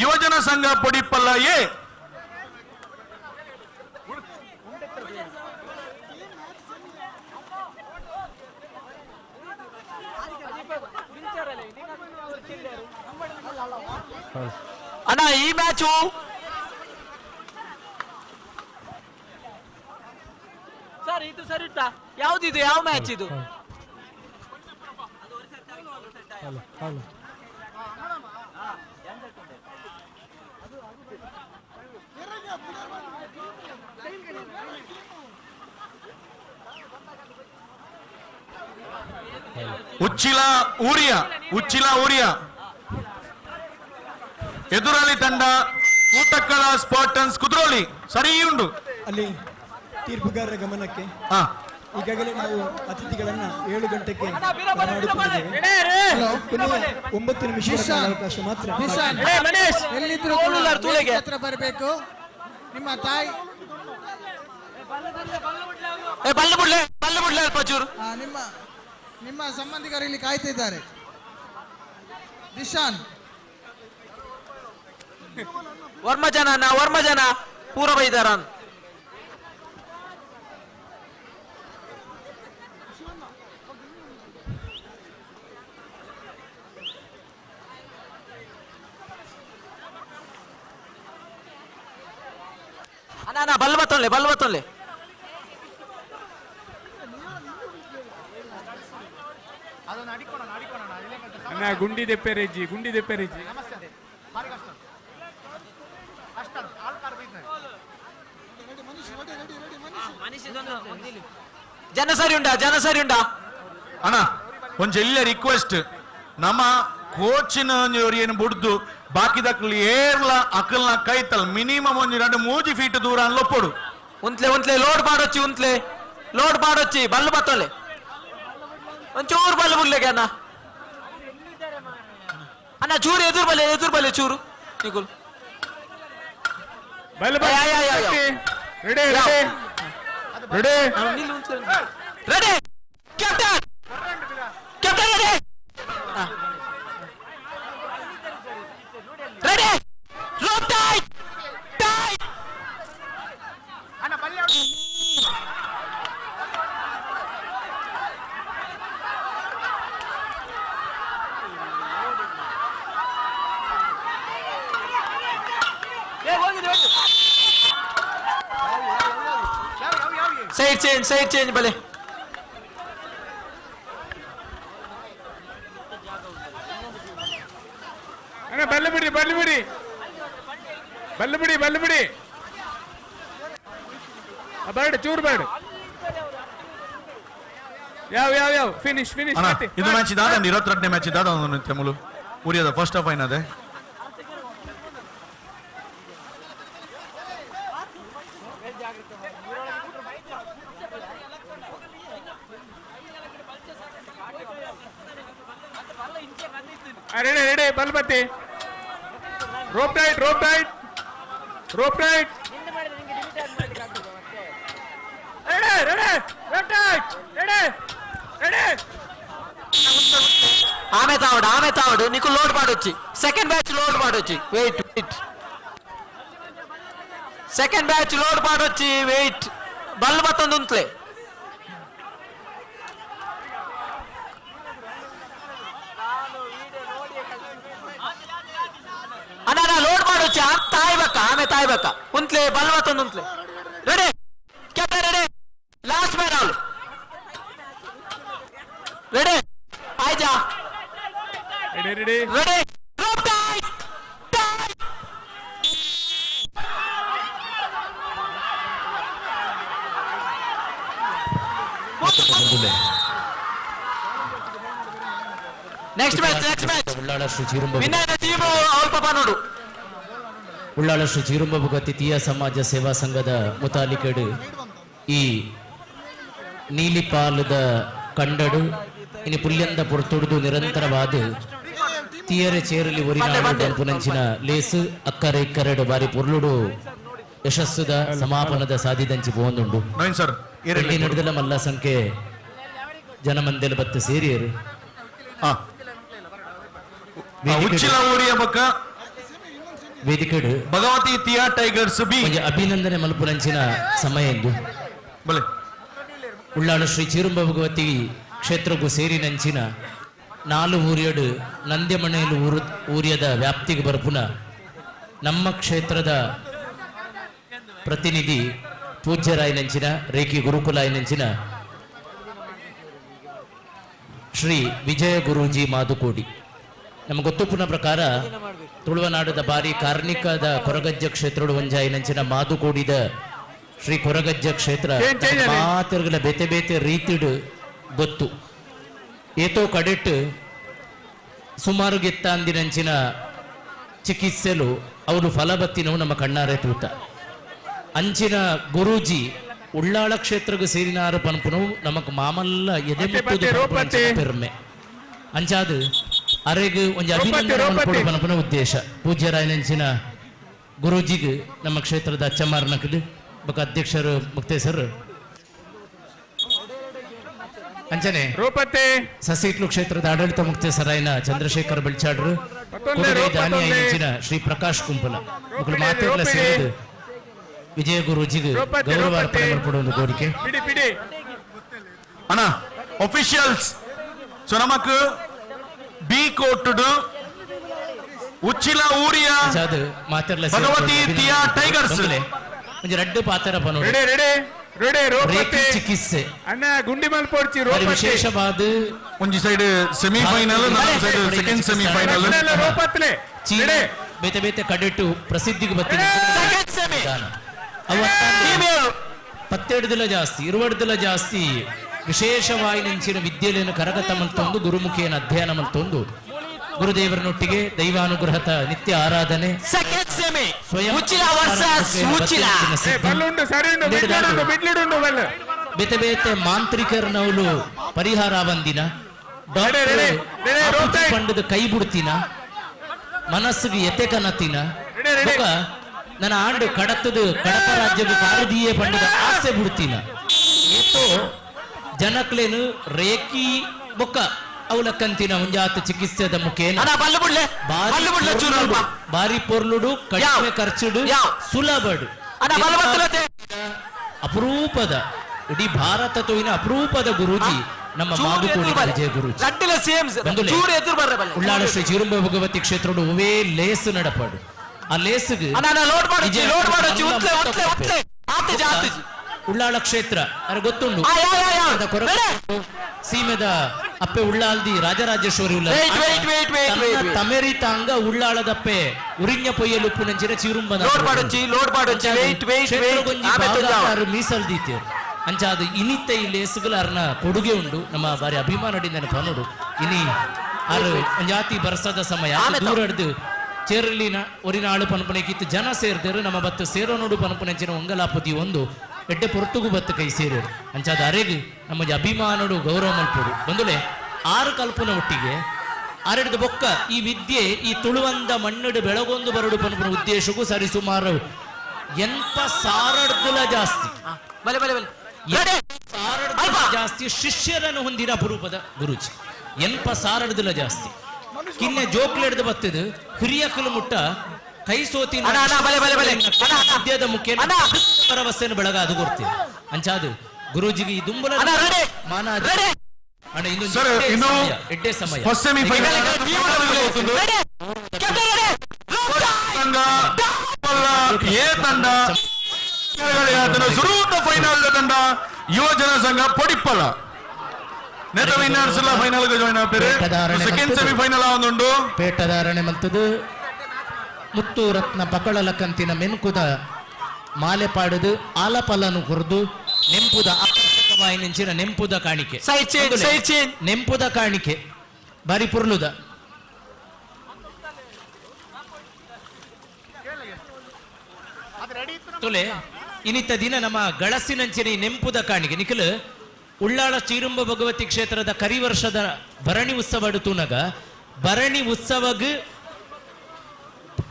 ಯುವಜನ ಸಂಘ ಪೊಡಿಪಲ್ಲ ಎ. ಅಣ್ಣ ಈ ಮ್ಯಾಚು ಸರ್ ಇದು ಸರಿ ಉಂಟಾ? ಯಾವ್ದಿದು ಯಾವ ಮ್ಯಾಚ್ ಇದು? ಉಚ್ಚಿಲ ಊರಿಯ ಎದುರಾಳಿ ತಂಡ ಊಟಕ್ಕಳ ಸ್ಪಾಟನ್ಸ್ ಕುದ್ರೋಳಿ ಸರಿ ಉಂಟು. ಅಲ್ಲಿ ತೀರ್ಪುಗಾರರ ಗಮನಕ್ಕೆ ಈಗಾಗಲೇ ನಾವು ಅತಿಥಿಗಳನ್ನ 7 ಗಂಟೆಗೆ ಕೊನೆಯ 9 ನಿಮಿಷಗಳ ಅವಕಾಶ ಮಾತ್ರ. ಎಲ್ಲಿದ್ರು ಹತ್ರ ಬರಬೇಕು. ನಿಮ್ಮ ತಾಯಿ ನಿಮ್ಮ ಸಂಬಂಧಿಕರು ಇಲ್ಲಿ ಕಾಯ್ತಿದ್ದಾರೆ. ದಿಶಾನ್ ವರ್ಮ ಜನ ಪೂರ ಬೈದಾರ. ಅಣ್ಣ ಬಲ್ ಬತ್ತೊಳ್ಳೆ ಗುಂಡಿ ದೆಪ್ಪೆರೆಜ್ಜಿ ಜನಸರಿ ಉಂಟಾ ಅಣ್ಣ ಒಂಜ್ ಎಲ್ಲ ರಿಕ್ವೆಸ್ಟ್ ನಮ್ಮ ಕೋಚಿನ ಏನು ಬಿಡ್ದು ಬಾಕಿದಕ್ಲಿ ಏರ್ಲ ಅಕಲ್ನ ಕೈತಲ್ ಮಿನಿಮಮ್ ಒಂಜಿ 2-3 ಫೀಟ್ ದೂರ ಲೊಪ್ಪೊಡು. ಉಂತ್ಲೆ ಲೋಡ್ ಪಾಡೊಚ್ಚಿ ಬಲ್ಲು ಬತ್ತೊಳ್ಳೆ ಒಂಚೂರು ಬಲ್ಲು ಬಿಡ್ಲೆಗೆ ಅಣ್ಣ ಚೂರು ಎದುರು ಬಲ್ಲೆ ಚೂರು ನಿಗುಲ್ ready captain ready rope tight side change ಬಲೆ ಬಲ್ಲು ಬಿಡಿ ಬರ್ಡ್ ಚೂರು ಬರ್ಡ್ ಯಾವ ಫಿನಿಶ್ ಇದು ಮ್ಯಾಚ್ ಇದಾದ 22ನೇ ಮ್ಯಾಚ್ ಇದಾದ ತೆಮುಲು ಉರಿಯದ ಫಸ್ಟ್ ಆಫ್ ಏನದೆ ರೆಡಿ ಬಲ್ಬತ್ತಿ ರೋಪ್ ಟೈಟ್ ఆమె తావడు నీకు లోడ్ పాడొచ్చి సెకండ్ బ్యాచ్ లోడ్ పాడొచ్చి వెయిట్ సెకండ్ బ్యాచ్ లోడ్ పాడొచ్చి వెయిట్ బల్లు మತ್ತೊಂದು ಉಂತ್ಲೆ ಅಣ್ಣ ಲೋಡ್ ಮಾಡೊಚ್ಚಿ ಆమె ತಾಯ್ಬೇಕ ಉಂತ್ಲೆ ಬಲ್ಲು ಮತ್ತೊಂದು ಉಂತ್ಲೆ ready captain ready last man ಅವಳು ರೆಡಿ ಆಯ್ತಾ ready rope tight next match Ullal Shri Cheerumba winner team ಅವ್ರ ಪಾಪ ನೋಡು ಉಳ್ಳಾಳ ಶ್ರೀ ಚೀರುಂಬ ಭಗತಿ ತೀಯ ಸಮಾಜ ಸೇವಾ ಸಂಘದ ಮುತಾಲಿಕೆಡು ಈ ನೀಲಿಪಾಲದ ಕಂಡಡು ಇನಿ ಪುಲ್ಯಂದ ಪೊರ್ತುಡುದು ನಿರಂತರವಾದ ತೀಯರೆ ಚೇರಲಿ ಒರಿನಾಡು ಬಲ್ಪುನಂಚಿನ ಲೇಸು ಅಕ್ಕರೆ ಇಕ್ಕರೆಡು ಬಾರಿ ಪೊರ್ಲುಡು ಯಶಸ್ಸುದ ಸಮಾಪನದ ಸಾಧಿದಂಚಿ ಪೋಂದುಂಡು ಇಲ್ಲಿ ನಡೆದಲ ಮಲ್ಲ ಸಂಖ್ಯೆ ಜನಮಂದೆಲು ಬತ್ತ ಸೇರಿಯರು ವೇದಿಕೆಡು ಭಗವತಿ ಟಿಯಾ ಟೈಗರ್ಸ್ ಬಿ ಅಭಿನಂದನೆ ಮಲ್ಪುನಂಚಿನ ಸಮಯ ಎಂದು ಉಳ್ಳಾಳ ಶ್ರೀ ಚೀರುಂಬ ಭಗವತಿ ಕ್ಷೇತ್ರಕ್ಕೂ ಸೇರಿನಂಚಿನ 4 ಊರಿಯಡು ನಂದ್ಯಮಣೆಯಲು ಊರಿಯದ ವ್ಯಾಪ್ತಿಗೆ ಬರ್ಪುನ ನಮ್ಮ ಕ್ಷೇತ್ರದ ಪ್ರತಿನಿಧಿ ಪೂಜ್ಯರಾಯನಂಚಿನ ರೇಖಿ ಗುರುಕುಲಾಯನಂಚಿನ ಶ್ರೀ ವಿಜಯ ಗುರೂಜಿ ಮಾದುಕೋಡಿ ನಮಗೆ ಗೊತ್ತುಪ್ಪನ ಪ್ರಕಾರ ತುಳುವನಾಡದ ಬಾರಿ ಕಾರ್ಣಿಕದ ಕೊರಗಜ್ಜ ಕ್ಷೇತ್ರಡು ಒಂಜಾಯಿನಂಚಿನ ಮಾದುಕೋಡಿದ ಶ್ರೀ ಕೊರಗಜ್ಜ ಕ್ಷೇತ್ರ ಮಾತುಗಳ ಬೇತೆ ಬೇತೆ ರೀತಿಡು ಗೊತ್ತು ಏತೋ ಕಡೆಟ್ ಸುಮಾರು ಗೆತ್ತ ಅಂದಿನಂಚಿನ ಚಿಕಿತ್ಸೆಲು ಅವರು ಫಲಬತ್ತಿನವು ನಮ್ಮ ಕಣ್ಣಾರೆ ತೂತ ಅಂಚಿನ ಗುರೂಜಿ ಉಳ್ಳಾಳ ಕ್ಷೇತ್ರಕ್ಕೆ ಸೇರಿನಾರು ಪನ್ಪುನವು ನಮಕ್ ಮಾಮಲ್ಲ ಎದೆ ಮುಟ್ಟುದು ಪೆರ್ಮೆ ಅಂಚಾದು ಅರೆಗೆ ಒಂದು ಅಭಿನಂದನೆ ಪನ್ಪುನ ಉದ್ದೇಶ ಪೂಜ್ಯರಾಯನಂಚಿನ ಗುರೂಜಿಗೆ ನಮ್ಮ ಕ್ಷೇತ್ರದ ಅಚ್ಚಮಾರ್ನಕಲು ಬಕ ಅಧ್ಯಕ್ಷರು ಮುಕ್ತೇಸರ್ ಅಂಚನೆ ಸಸೀಟ್ಲು ಕ್ಷೇತ್ರದ ಆಡಳಿತ ಮುಕ್ತೇಸರಾಯನ ಚಂದ್ರಶೇಖರ್ ಬೆಳ್ಚಾಡ್ರು ದಾನಿಯಾಯಿನ ಶ್ರೀ ಪ್ರಕಾಶ್ ಕುಂಪಲ ಮಕ್ಕಳು ಮಾತೆಲ್ಲ ಸೇರಿದು ವಿಜಯ ಗುರೂಜಿಗೆ ಗೌರವ ಅರ್ಪಣೆ ಮಾಡಿಕೊಡುವ ಕೋರಿಕೆ ಅಣ್ಣ ಒಫಿಷಿಯಲ್ಸ್ ಸೊ ನಮಕ್ ಬಿ ಕೋಟುಡು ಉಚ್ಚಿಲ ಊರಿಯ ಭಗವತಿ ತಿಯಾ ಟೈಗರ್ಸ್ ಒಂದು ರೆಡ್ ಪಾತ್ರ ಪನೋಡು ಚಿಕಿತ್ಸೆ ಅಣ್ಣ ಗುಂಡಿ ಮಲ್ಪೋಡ್ಚಿ ವಿಶೇಷವಾದ ಒಂಜಿ side semifinal side second semifinal ಬೇತೆ ಬೇತೆ ಕಡೆಟ್ಟು ಪ್ರಸಿದ್ಧಿಗೆ ಬರ್ತೀನಿ ಪತ್ತೆಡ್ದಲ ಜಾಸ್ತಿ ಇರುವಡ್ದಲ ಜಾಸ್ತಿ ವಿಶೇಷವಾಗಿ ನೆಂಚಿನ ವಿದ್ಯೆಯನ್ನು ಕರಗತ ಮಲ್ತೊಂದು ಗುರುಮುಖಿಯನ್ನು ಅಧ್ಯಯನ ಮಲ್ತೊಂದು ಗುರುದೇವರನೊಟ್ಟಿಗೆ ದೈವಾನುಗ್ರಹದ ನಿತ್ಯ ಆರಾಧನೆ ಬೇತೆ ಬೇತೆ ಮಾಂತ್ರಿಕರ್ನವಳು ಪರಿಹಾರ ಬಂದಿನ ಪಂಡದ ಕೈ ಬಿಡ್ತೀನ ಮನಸ್ಸಿಗೆ ಎತೆ ಕನತಿನ ನನ್ನ ಆಂಡು ಕಡತದು ಕಡಪ ರಾಜ್ಯದ ಕಾರದಿಯೇ ಪಂಡದ ಆಸೆ ಬಿಡ್ತೀನ ಏತೋ ಜನಕ್ಲೇನು ರೇಖಿ ಬೊಕ್ಕ ಅವಲಕ್ಕಂತಿನ ಮುಂಜಾತ ಚಿಕಿತ್ಸೆದ ಮುಖೇನ ಬಾರಿ ಪೊರ್ಲುಡು ಕಡಿಮೆ ಖರ್ಚುಡು ಸುಲಭಡು ಅಪರೂಪದ ಇಡೀ ಭಾರತ ತೋಯಿನ ಅಪರೂಪದ ಗುರೂಜಿ ನಮ್ಮ ಮಾಗುಕೋಡಿ ವಿಜಯ ಗುರೂಜಿ ಉಳ್ಳಾಳ ಶ್ರೀ ಚಿರುಂಬ ಭಗವತಿ ಕ್ಷೇತ್ರ ಒವೇ ಲೇಸು ನಡಪಾಡು ಆ ಲೇಸುಗೆ ಉಳ್ಳಾಳ ಕ್ಷೇತ್ರ ಅರೆ ಗೊತ್ತುಂಡು ಸೀಮೆದ ಅಪ್ಪೆ ಉಳ್ಳಾಲ್ದಿ ರಾಜರಾಜೇಶ್ವರಿ ತಮೇರಿತ ಅಂಗ ಉಳ್ಳಾಳದಪ್ಪೆ ಉರಿഞ്ഞ ಪೊಯ್ಯಲು ಉಪ್ಪುನಂಚಿನ ಚಿರುಂಬದ ಮೀಸಲ್ ದೀತೇರು ಅಂಚಾದ ಇನಿತ್ತ ಈ ಲೇಸುಗಳ ಅರ್ನ ಕೊಡುಗೆ ಉಂಡು ನಮ್ಮ ಬಾರಿ ಅಭಿಮಾನಡಿಂದ ಪನೋಡು ಇನಿ ಅರು ಜಾತಿ ಬರ್ಸದ ಸಮಯ ದೂರ ಹಿಡ್ದು ಚೇರಲಿನ ಒರಿನಾಳು ಪನ್ಪನೆಗಿತ್ತು ಜನ ಸೇರ್ದರು ನಮ್ಮ ಬತ್ತು ಸೇರೋನೋಡು ಪನ್ಪನೆಂಚಿನ ಒಂಗಲಾಪತಿ ಒಂದು ಎಡ್ಡೆ ಪೊರ್ತುಗು ಬತ್ತು ಕೈ ಸೇರಿರು ಅಂಚಾದ ಅರೆಗು ನಮ್ಮ ಅಭಿಮಾನಡು ಗೌರವ ಮಲ್ಪೋಡು ಬಂದುಲೆ 6 ಕಲ್ಪನ ಒಟ್ಟಿಗೆ ಅರೆಡ್ದು ಬೊಕ್ಕ ಈ ವಿದ್ಯೆ ಈ ತುಳುವಂದ ಮಣ್ಣಡು ಬೆಳಗೊಂದು ಬರಡು ಪನ್ಪನ ಉದ್ದೇಶಕ್ಕೂ ಸರಿ ಸುಮಾರು 80,000 ಜಾಸ್ತಿ ಜಾಸ್ತಿ ಶಿಷ್ಯರನ್ನು ಹೊಂದಿನ ಅಪರೂಪದ ಗುರುಜಿ 80,000 ಜಾಸ್ತಿ ಕಿನ್ನೆ ಜೋಕ್ಲೆಡ್ದು ಬತ್ತದು ಹಿರಿಯಕಲು ಮುಟ್ಟ ಕೈ ಸೋತಿನ ಸದ್ಯದ ಮುಖ್ಯ ಭರವಸೆಯನ್ನು ಬೆಳಗ ಅದು ಕೊಡ್ತೀವಿ ಅಂಚಾದು ಗುರೂಜಿಗೆ ಈ ದುಂಬಲ ಎಡ್ಡೆ ಸಮಯ ಫೈನಲ್ ತಂಡ ಯುವಜನ ಸಂಘ ಪೊಡಿಪ್ಪಲ ನೇತ ವಿನ್ನರ್ಸ್ ಎಲ್ಲ ಫೈನಲ್ ಜಾಯಿನ್ ಆಗ್ತಾರೆ ಸೆಕೆಂಡ್ ಸೆಮಿಫೈನಲ್ ಆವೊಂದುಂಡು ಪೇಟಧಾರಣೆ ಮಲ್ತದು ಮುತ್ತು ರತ್ನ ಪಕಳಲ ಕಂತಿನ ಮೆನ್ಕುದ ಮಾಲೆ ಪಾಡುದು ಆಲಪಲನು ಕುರಿದು ನೆಂಪುದ ಆಕರ್ಷಕವಾಗಿ ನೆಂಚಿನ ನೆಂಪುದ ಕಾಣಿಕೆ ನೆಂಪುದ ಕಾಣಿಕೆ ಬಾರಿ ಪುರ್ಲುದ ತುಲೆ ಇನಿತ್ತ ದಿನ ನಮ್ಮ ಗಳಸಿನಂಚಿನ ಈ ನೆಂಪುದ ಕಾಣಿಕೆ ನಿಖಿಲ್ ಉಳ್ಳಾಳ ಚೀರುಂಬ ಭಗವತಿ ಕ್ಷೇತ್ರದ ಕರಿವರ್ಷದ ಭರಣಿ ಉತ್ಸವ ಅಡುತುನಗ ಭರಣಿ ಉತ್ಸವಗ್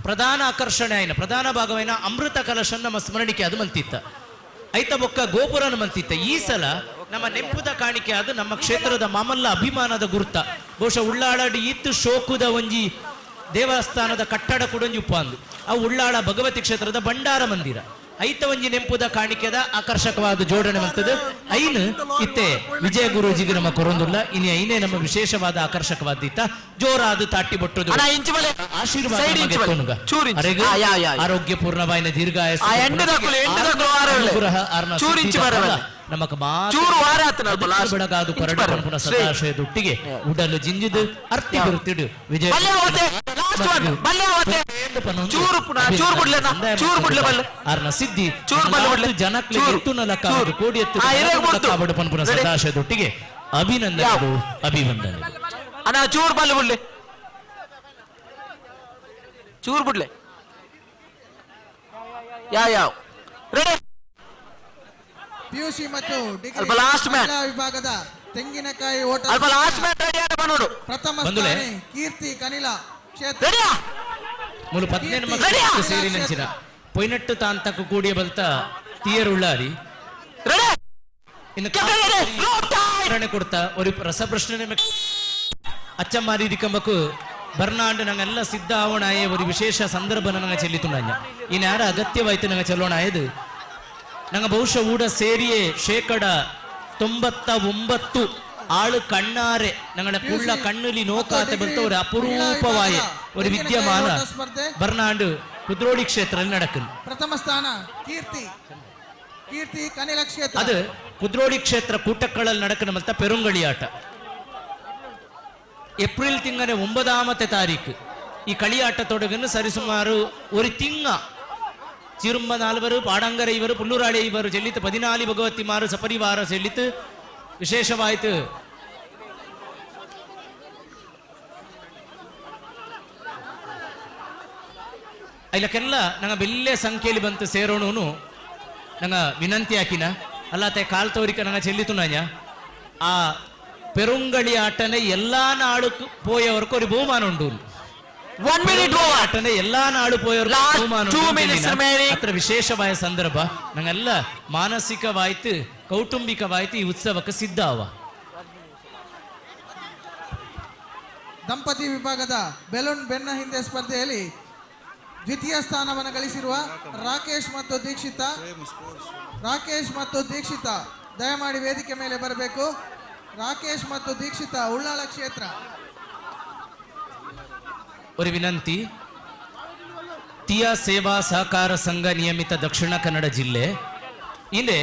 ಪ್ರಧಾನ ಆಕರ್ಷಣೆ ಆಯ್ನ ಪ್ರಧಾನ ಭಾಗವೈನ ಅಮೃತ ಕಲಶ ನಮ್ಮ ಸ್ಮರಣಿಕೆ ಅದು ಮಂತಿತ್ತ ಐತ ಬೊಕ್ಕ ಗೋಪುರನ ಮಂತಿತ್ತ ಈ ಸಲ ನಮ್ಮ ನೆಂಪುದ ಕಾಣಿಕೆ ಅದು ನಮ್ಮ ಕ್ಷೇತ್ರದ ಮಾಮಲ್ಲ ಅಭಿಮಾನದ ಗುರುತ ಬಹುಶಃ ಉಳ್ಳಾಳಡಿ ಇತ್ತು ಶೋಕುದ ಒಂಜಿ ದೇವಸ್ಥಾನದ ಕಟ್ಟಡ ಕುಡಂಜಿ ಉಪ್ಪಂದು ಆ ಉಳ್ಳಾಳ ಭಗವತಿ ಕ್ಷೇತ್ರದ ಭಂಡಾರ ಮಂದಿರ ಐತ ಒಂಜಿ ನೆಂಪುದ ಕಾಣಿಕೆದ ಆಕರ್ಷಕವಾದ ಜೋಡಣೆ ಮಂತದ್ದು ಐನು ಇತ್ತೆ ವಿಜಯ ಗುರೂಜಿಗೆ ನಮ್ಮ ಕೊರೊಂದುಲ್ಲ ಇನಿ ಐನೇ ನಮ್ಮ ವಿಶೇಷವಾದ ಆಕರ್ಷಕವಾದ ಇತ್ತ ಜೋರಾದ ತಾಟಿ ಬೊಟ್ಟದು ಆಶೀರ್ವಾದ ಆರೋಗ್ಯಪೂರ್ಣವಾದ ದೀರ್ಘಾಯಸ್ಸು ನಮಕ್ ಬೆಳಗಾದು ಕೊರಡ ಸದಾಶಯದೊಟ್ಟಿಗೆ ಉಡಲು ಜಿಂಜಿದು ಅರ್ತಿ ಬರುತ್ತಿಡು ವಿಜಯ ಸಿದ್ಧಿ ಜನಕ್ಕೆ ಎತ್ತು ನಲಕ ಕೋಡಿ ಎತ್ತು ಪನ್ಪುನ ಸದಾಶಯದೊಟ್ಟಿಗೆ ಅಭಿನಂದನೆಗಳು ಅಭಿವಂದನೆ. ಅಣ್ಣ ಚೂರು ಬಲ್ಲು ಬಿಡ್ಲಿ, ಚೂರು ಬಿಡ್ಲೆ. ಯಾವ ರೆಡಿ ಪಿಯುಸಿ ಮತ್ತು ಡಿಗ್ರಿ ಲಾಸ್ಟ್ ಮ್ಯಾಚ್ ವಿಭಾಗದ ತೆಂಗಿನಕಾಯಿ ಓಟ ಲಾಸ್ಟ್ ಮ್ಯಾಚ್ ರೆಡಿ ಆಡ ಬಂದೋಡು. ಪ್ರಥಮ ಸ್ಥಾನ ಕೀರ್ತಿ ಕನಿಲ ಕ್ಷೇತ್ರ ಮೂಲು 15 ಮಕ್ಕಳು ಸೇರಿ ನಂಚಿನ ಪೊಯ್ನಟ್ಟು ತಾಂತಕ್ಕೂ ಕೂಡಿಯ ಬಲ್ತ ತೀಯರುಳ್ಳಾರಿ ಇನ್ನು ಕೊಡ್ತಾ ഒരു ರಸಪ್ರಶ್ನೆ ಅಚ್ಚಮ್ಮಾರಿ ಇರಿಕಂಬಕ್ಕೂ ಬರ್ನಾಂಡ್ ನಂಗೆಲ್ಲ ಸಿದ್ಧ ಆವಣಾಯೇ ഒരു ವಿಶೇಷ ಸಂದರ್ಭ ನಂಗೆ ಚೆಲ್ಲಿತುಂಡಾഞ്ഞ ಇನ್ನು ಯಾರ ಅಗತ್ಯವಾಯ್ತು ನಂಗೆ ಚೆಲ್ಲೋಣಾಯದು ನಂಗೆ ಬಹುಶಃ ಊಡ ಸೇರಿಯೇ ಶೇಕಡ 99 ആള് കണ്ണാരെ ഞങ്ങളുടെ പുള്ള കണ്ണിലി നോക്കാത്ത പോലത്തെ ഒരു അപൂർവമായ ഒരു വിദ്യമാന ബർണാണ്ട് കുദ്രോടി ക്ഷേത്രത്തിൽ നടക്കുന്നു. ಪ್ರಥಮ ಸ್ಥಾನ ಕೀರ್ತಿ ಕನಿಲ ಕ್ಷೇತ್ರ. ಅದು ಕುದ್ರೋಡಿ ಕ್ಷೇತ್ರ ಕೂಟಕ್ಕಳಲ್ಲಿ നടക്കുന്ന ಮತ್ತ ಪೆರುಂಗಳಿಯಾಟ. ಏಪ್ರಿಲ್ ತಿಂಗನೆ 9ാമത്തെ താരീഖ് ഈ കളിയാട്ട തുടങ്ങുന്ന സരിസുമാರು ഒരു തിങ്ക ചിറുമ്പ 4 പാടങ്കര ഇവർ പുല്ലൂരാടി ഇവർ ചെല്ലിത്ത് 14 ഭഗവതിമാರು ಸಪರಿವಾರ ചെല്ലിത്ത് ವಿಶೇಷವಾಯಿತು. ಅದಕ್ಕೆಲ್ಲ ನಂಗೆ ಬೆಲ್ಲೆ ಸಂಖ್ಯೆಯಲ್ಲಿ ಬಂತು ಸೇರೋಣನು ನಂಗೆ ವಿನಂತಿ ಹಾಕಿನ ಅಲ್ಲತ್ತೆ ಕಾಲ್ ತೋರಿಕ ನಂಗೆ ಚೆಲ್ಲಿತು ನಾña ಆ ಪೆರುಂಗಳಿ ಆಟನೆ ಎಲ್ಲಾ ನಾಳು പോയവർക്ക് ഒരു ബഹുമാനം ഉണ്ട്. 1 minute ಆಟನೆ ಎಲ್ಲಾ ನಾಳು പോയവർക്ക് ബഹുമാനം ಅತ್ರ ವಿಶೇಷವಾದ ಸಂದರ್ಭ ನಂಗೆಲ್ಲ ಮಾನಸಿಕವಾಯ್ತು ಕೌಟುಂಬಿಕವಾಯ್ತು ಈ ಉತ್ಸವಕ್ಕೆ ಸಿದ್ಧವ. ದಂಪತಿ ವಿಭಾಗದ ಬೆಲೂನ್ ಬೆನ್ನ ಹಿಂದೆ ಸ್ಪರ್ಧೆಯಲ್ಲಿ ದ್ವಿತೀಯ ಸ್ಥಾನವನ್ನು ಗಳಿಸಿರುವ ರಾಕೇಶ್ ಮತ್ತು ದೀಕ್ಷಿತ ದಯಮಾಡಿ ವೇದಿಕೆ ಮೇಲೆ ಬರಬೇಕು. ರಾಕೇಶ್ ಮತ್ತು ದೀಕ್ಷಿತ ಉಳ್ಳಾಳ ಕ್ಷೇತ್ರ. ഒരു ವಿನಂತಿ, ಟಿಯಾ ಸೇವಾ ಸಹಕಾರ ಸಂಘ ನಿಯಮಿತ ದಕ್ಷಿಣ ಕನ್ನಡ ಜಿಲ್ಲೆ ಇಂದೆ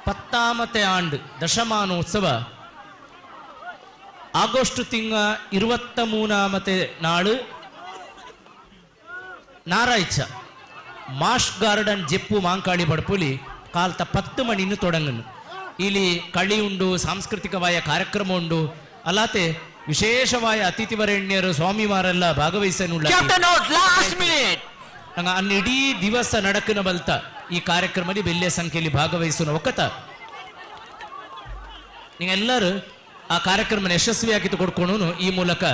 10ാമത്തെ ആണ്ട് ദശമാനോത്സവ ಆಗಸ್ಟ್ ತಿಂಗ 23ാമത്തെ നാള് ഞായറാഴ്ച മാഷ് ഗാർഡൻ ജെപ്പു മാങ്കാളി പടപ്പുലി കാലത്തെ 10 മണിന് തുടങ്ങുന്നു. ಇಲ್ಲಿ കളിയുണ്ട്, ಸಾಂಸ್ಕೃತಿಕವಾದ ಕಾರ್ಯಕ್ರಮ ಉಂಟು, ಅಲ್ಲದೆ ವಿಶೇಷವಾದ ಅತಿಥಿವರೇಣ್ಯರು ಸ್ವಾಮಿಮಾರೆಲ್ಲ ಭಾಗವಹಿಸನುಳ್ಳ ಇಡೀ ದಿವಸ ನಡಕಿನ ಬಲ್ತ ಈ ಕಾರ್ಯಕ್ರಮದಲ್ಲಿ ಬೆಲ್ಲೆ ಸಂಖ್ಯೆಯಲ್ಲಿ ಭಾಗವಹಿಸುವ ಒಕ್ಕತ ನೀವೆಲ್ಲರೂ ಆ ಕಾರ್ಯಕ್ರಮ ಯಶಸ್ವಿಯಾಗಿ ಕೊಡ್ಕೊಂಡು ಈ ಮೂಲಕ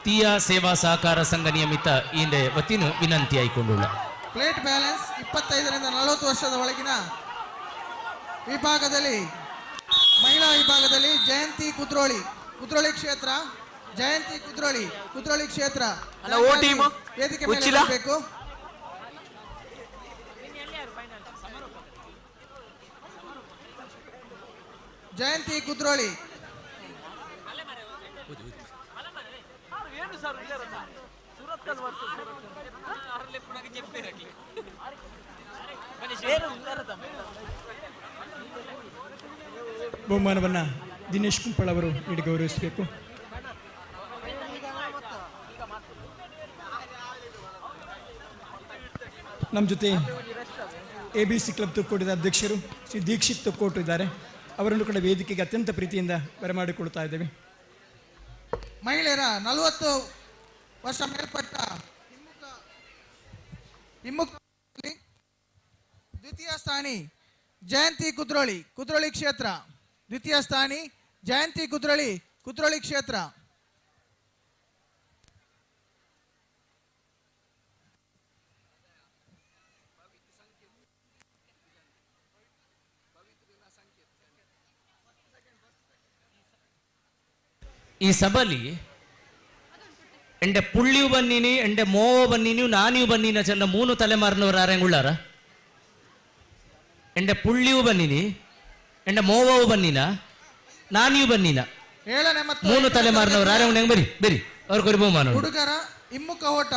ತೀಯಾ ಸೇವಾ ಸಹಕಾರ ಸಂಘ ನಿಯಮಿತ ಇಂದೆ ವತಿನ ವಿನಂತಿ ಆಯ್ಕೊಂಡುಳ್ಳ. ಪ್ಲೇಟ್ ಬ್ಯಾಲೆನ್ಸ್ 25ರಿಂದ 40 ವರ್ಷದ ಒಳಗಿನ ವಿಭಾಗದಲ್ಲಿ ಮಹಿಳಾ ವಿಭಾಗದಲ್ಲಿ ಜಯಂತಿ ಕುದ್ರೋಳಿ ಕ್ಷೇತ್ರ ವೇದಿಕೆ ಮೇಲೆ ಬರಬೇಕು. ಜಯಂತಿ ಕುದ್ರೋಳಿ ಬಹುಮಾನವನ್ನ ದಿನೇಶ್ ಕುಂಪಳ್ ಅವರು ನೀಡಿ ಗೌರವಿಸಬೇಕು. ನಮ್ಮ ಜೊತೆ ABC ಕ್ಲಬ್ ತುಕ್ಕೋಟದ ಅಧ್ಯಕ್ಷರು ಶ್ರೀ ದೀಕ್ಷಿತ್ ತುಕ್ಕೋಟು ಇದ್ದಾರೆ. ಅವರನ್ನು ಕೂಡ ವೇದಿಕೆಗೆ ಅತ್ಯಂತ ಪ್ರೀತಿಯಿಂದ ಬರಮಾಡಿಕೊಳ್ತಾ ಇದ್ದೇವೆ. ಮಹಿಳೆಯರ 40 ವರ್ಷ ಮೇಲ್ಪಟ್ಟ ದ್ವಿತೀಯ ಸ್ಥಾನಿ ಜಯಂತಿ ಕುದ್ರೋಳಿ ಕ್ಷೇತ್ರ. ದ್ವಿತೀಯ ಸ್ಥಾನಿ ಜಯಂತಿ ಕುದ್ರೋಳಿ ಕ್ಷೇತ್ರ. ഈ സഭലി എൻ്റെ പുള്ളിയു ബന്നിനി എൻ്റെ മോവ ബന്നിനു നാനിയു ബന്നിന ചെന്ന 3 തലമാറിനവർ ആരെങ്കിലും ഉള്ളാര? എൻ്റെ പുള്ളിയു ಬನ್ನಿನಿ, എൻ്റെ ಮೋವವು ಬನ್ನಿನ, ನಾನಿಯು ಬನ್ನಿನ 3 ತಲೆಮಾರಿನವರು ಯಾರು ಬರಿ ಅವ್ರಿಗೊಂದು ಬಹುಮಾನ. ಹುಡುಗರ ಹಿಮ್ಮುಖ ಓಟ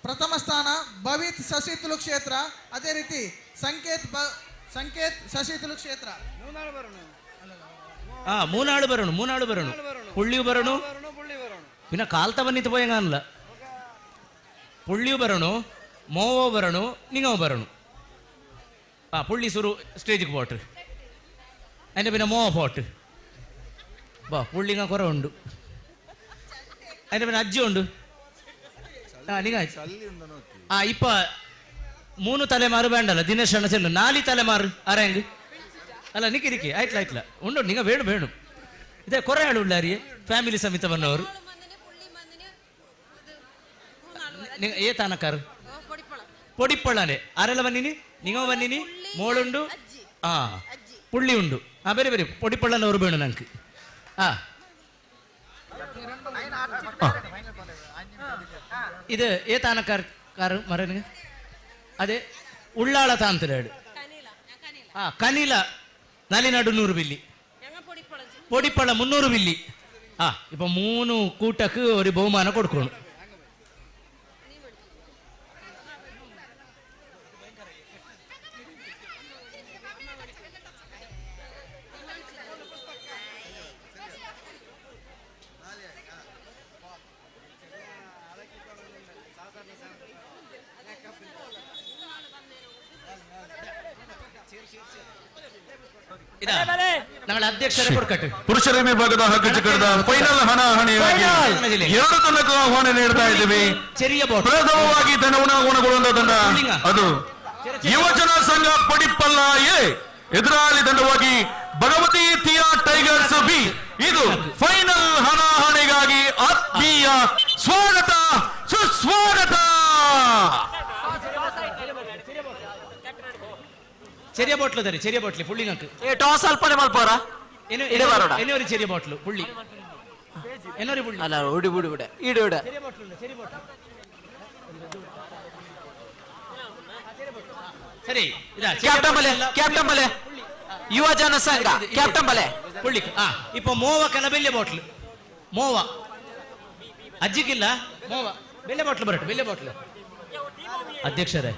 ಪ್ರಥಮ ಸ್ಥಾನ ಭವಿತ್ ಶಶಿತುಲು ಕ್ಷೇತ್ರ. ಅದೇ ರೀತಿ ಸಂಕೇತ್ ಶಶಿತುಲು ಕ್ಷೇತ್ರ. മൂന്നാള് വരണു പുള്ളിയു വരണു പിന്നെ കാലത്ത വന്നിട്ട് പോയ കാണില്ല. പുള്ളിയു വരണു, മോവോ വരണു, നിങ്ങ വരണു. പുള്ളി സുരു സ്റ്റേജിക്ക് പോട്ട്, അതിൻ്റെ പിന്നെ മോവ പോട്ട് ಬಾ ಪುಳ್ಳಿಂಗ ಕೊರ ಉಂಡು അതിന്റെ അജ്ജി ഉണ്ട് ഇപ്പൊ 3 തലമാറ് വേണ്ടല്ലോ ദിനേശ് അണ്ണ ചെല്ലും 4 തലമാറ് ആരെങ്കിൽ അല്ല നിക്ക് ആയിട്ടില്ല ഉണ്ടോ നിങ്ങൾ വേണം ഇതേ കുറെ ആളുള്ള അറിയേ ഫാമിലി സമിതി വന്നവർ ഏ താനക്കാർ പൊടിപ്പള്ളാനെ ആരെല്ലാം വന്നിനി നിങ്ങൾ വന്നിനി മോളുണ്ടു ആ പുള്ളി ഉണ്ടു ആ വരും പൊടിപ്പള്ളനവർ വേണം ഞങ്ങൾക്ക് ആ ഇത് ഏ താനക്കാർ മറന്നു അതെ ഉള്ളാള താന്തരാട് ആ കനില നാലിനാട് 100 ബില്ലി പൊടിപ്പള്ള 300 ബില്ലി ആ ഇപ്പൊ 3 കൂട്ടക്ക് ഒരു ബഹുമാനം കൊടുക്കണം ഞങ്ങൾ ಅಧ್ಯಕ್ಷರೇ ಕೊಡ್ಕಟ್ಟು ಪುರುಷರ ವಿಭಾಗದ ಹಕ್ಕುಚಿಕ್ಕದ ಫೈನಲ್ ಹಣಾಹಣಿಯಾಗಿ 2 ತಂಡಕ್ಕೂ ಆಹ್ವಾನ ನೀಡ್ತಾ ಇದ್ದೀವಿ. ಪ್ರಥಮವಾಗಿ ತಂಡವನ್ನು ಆಹ್ವಾನಗೊಳ್ಳುವಂತ ತಂಡ ಅದು ಯುವಜನ ಸಂಘ ಪಡಿಪ್ಪಲ್ಲ ಎ, ಎದುರಾಳಿ ತಂಡವಾಗಿ ಭಗವತಿ ತಿಯಾ ಟೈಗರ್ಸ್ ಬಿ. ಇದು ಫೈನಲ್ ಹಣಾಹಣಿಗಾಗಿ ಆತ್ಮೀಯ ಸ್ವಾಗತ ಸುಸ್ವಾಗತ. ചെറിയ ബോട്ടിൽ തരും ചെറിയ ബോട്ടിൽ പുള്ളി നമുക്ക് ടോസ് അല്പനെ മൽപ്പോറ എന്നെ ഒരു ചെറിയ ബോട്ടിൽ പുള്ളി എന്നൊരു പുള്ളി അല്ല ഇവിടെ ഈടെ ಸರಿ ಇದಾ ಕ್ಯಾಪ್ಟನ್ ಬಲೆ ಯುವ ಜನ ಸಂಘ ಕ್ಯಾಪ್ಟನ್ ಬಲೆ പുള്ളി ആ ഇപ്പൊ മോവ കല വലിയ ബോട്ടിൽ മോവ ಅಜ್ಜಿಗಿಲ್ಲ മോവ വലിയ ബോട്ടിൽ ಬರട്ടെ വലിയ ബോട്ടിൽ ಅಧ್ಯಕ್ಷರೇ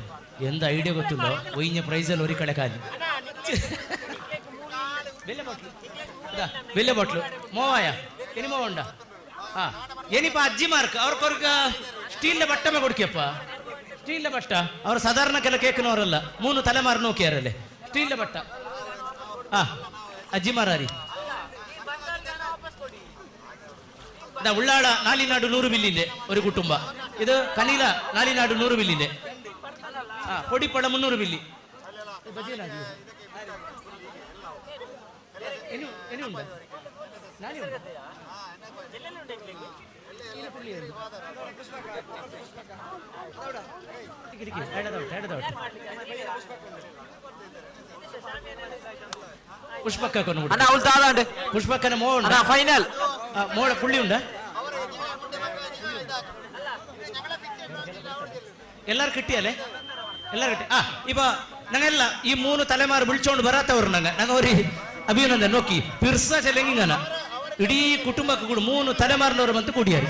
ಎಂದ ಐಡಿಯಾ ಗೊತ್ತಿಲ್ಲ ಒಯ್ಯ ಪ್ರೈಸಲ್ಲಿ ಒರಿ ಕಳೆ ಕಾಲಿ വലിയ ബോട്ടിൽ മോവായ ഇനി മോവ ഉണ്ടാ ആ ഇനിയിപ്പോ അജ്ജിമാർക്ക് അവർക്കൊരു സ്റ്റീലിന്റെ ബട്ടമേ കൊടുക്കപ്പ സ്റ്റീലിന്റെ ബട്ട അവർ സാധാരണക്കെല്ലാം കേൾക്കുന്നവരല്ല 3 തലമാർ നോക്കിയാരല്ലേ സ്റ്റീലിന്റെ ബട്ട ആ അജ്ജിമാരി ഉള്ളാള നാലിനാട് 100 ബില്ലിന്റെ ഒരു കുടുംബ ഇത് കനീല നാലിനാട് 100 ബില്ലിന്റെ ആ പൊടിപ്പള്ള 300 ബില്ലി പുഷ്പക്കന മോളുണ്ട് ഫൈനൽ മോളെ പുള്ളിയുണ്ട് എല്ലാരും കിട്ടിയല്ലേ എല്ലാരും കിട്ടി ആ ഇപ്പൊ ഞങ്ങല്ല ഈ 3 തലമാർ വിളിച്ചോണ്ട് വരാത്തവർ ഞങ്ങ ഒരു അഭിനന്ദൻ നോക്കി പിർസ ചെല്ലെങ്കിങ്ങനെ ഇടീ കുടുംബಕ್ಕೆ ಕೂಡ 3 തലമാറിനവർ ಬಂತು ಕೂಡಿಯಾರು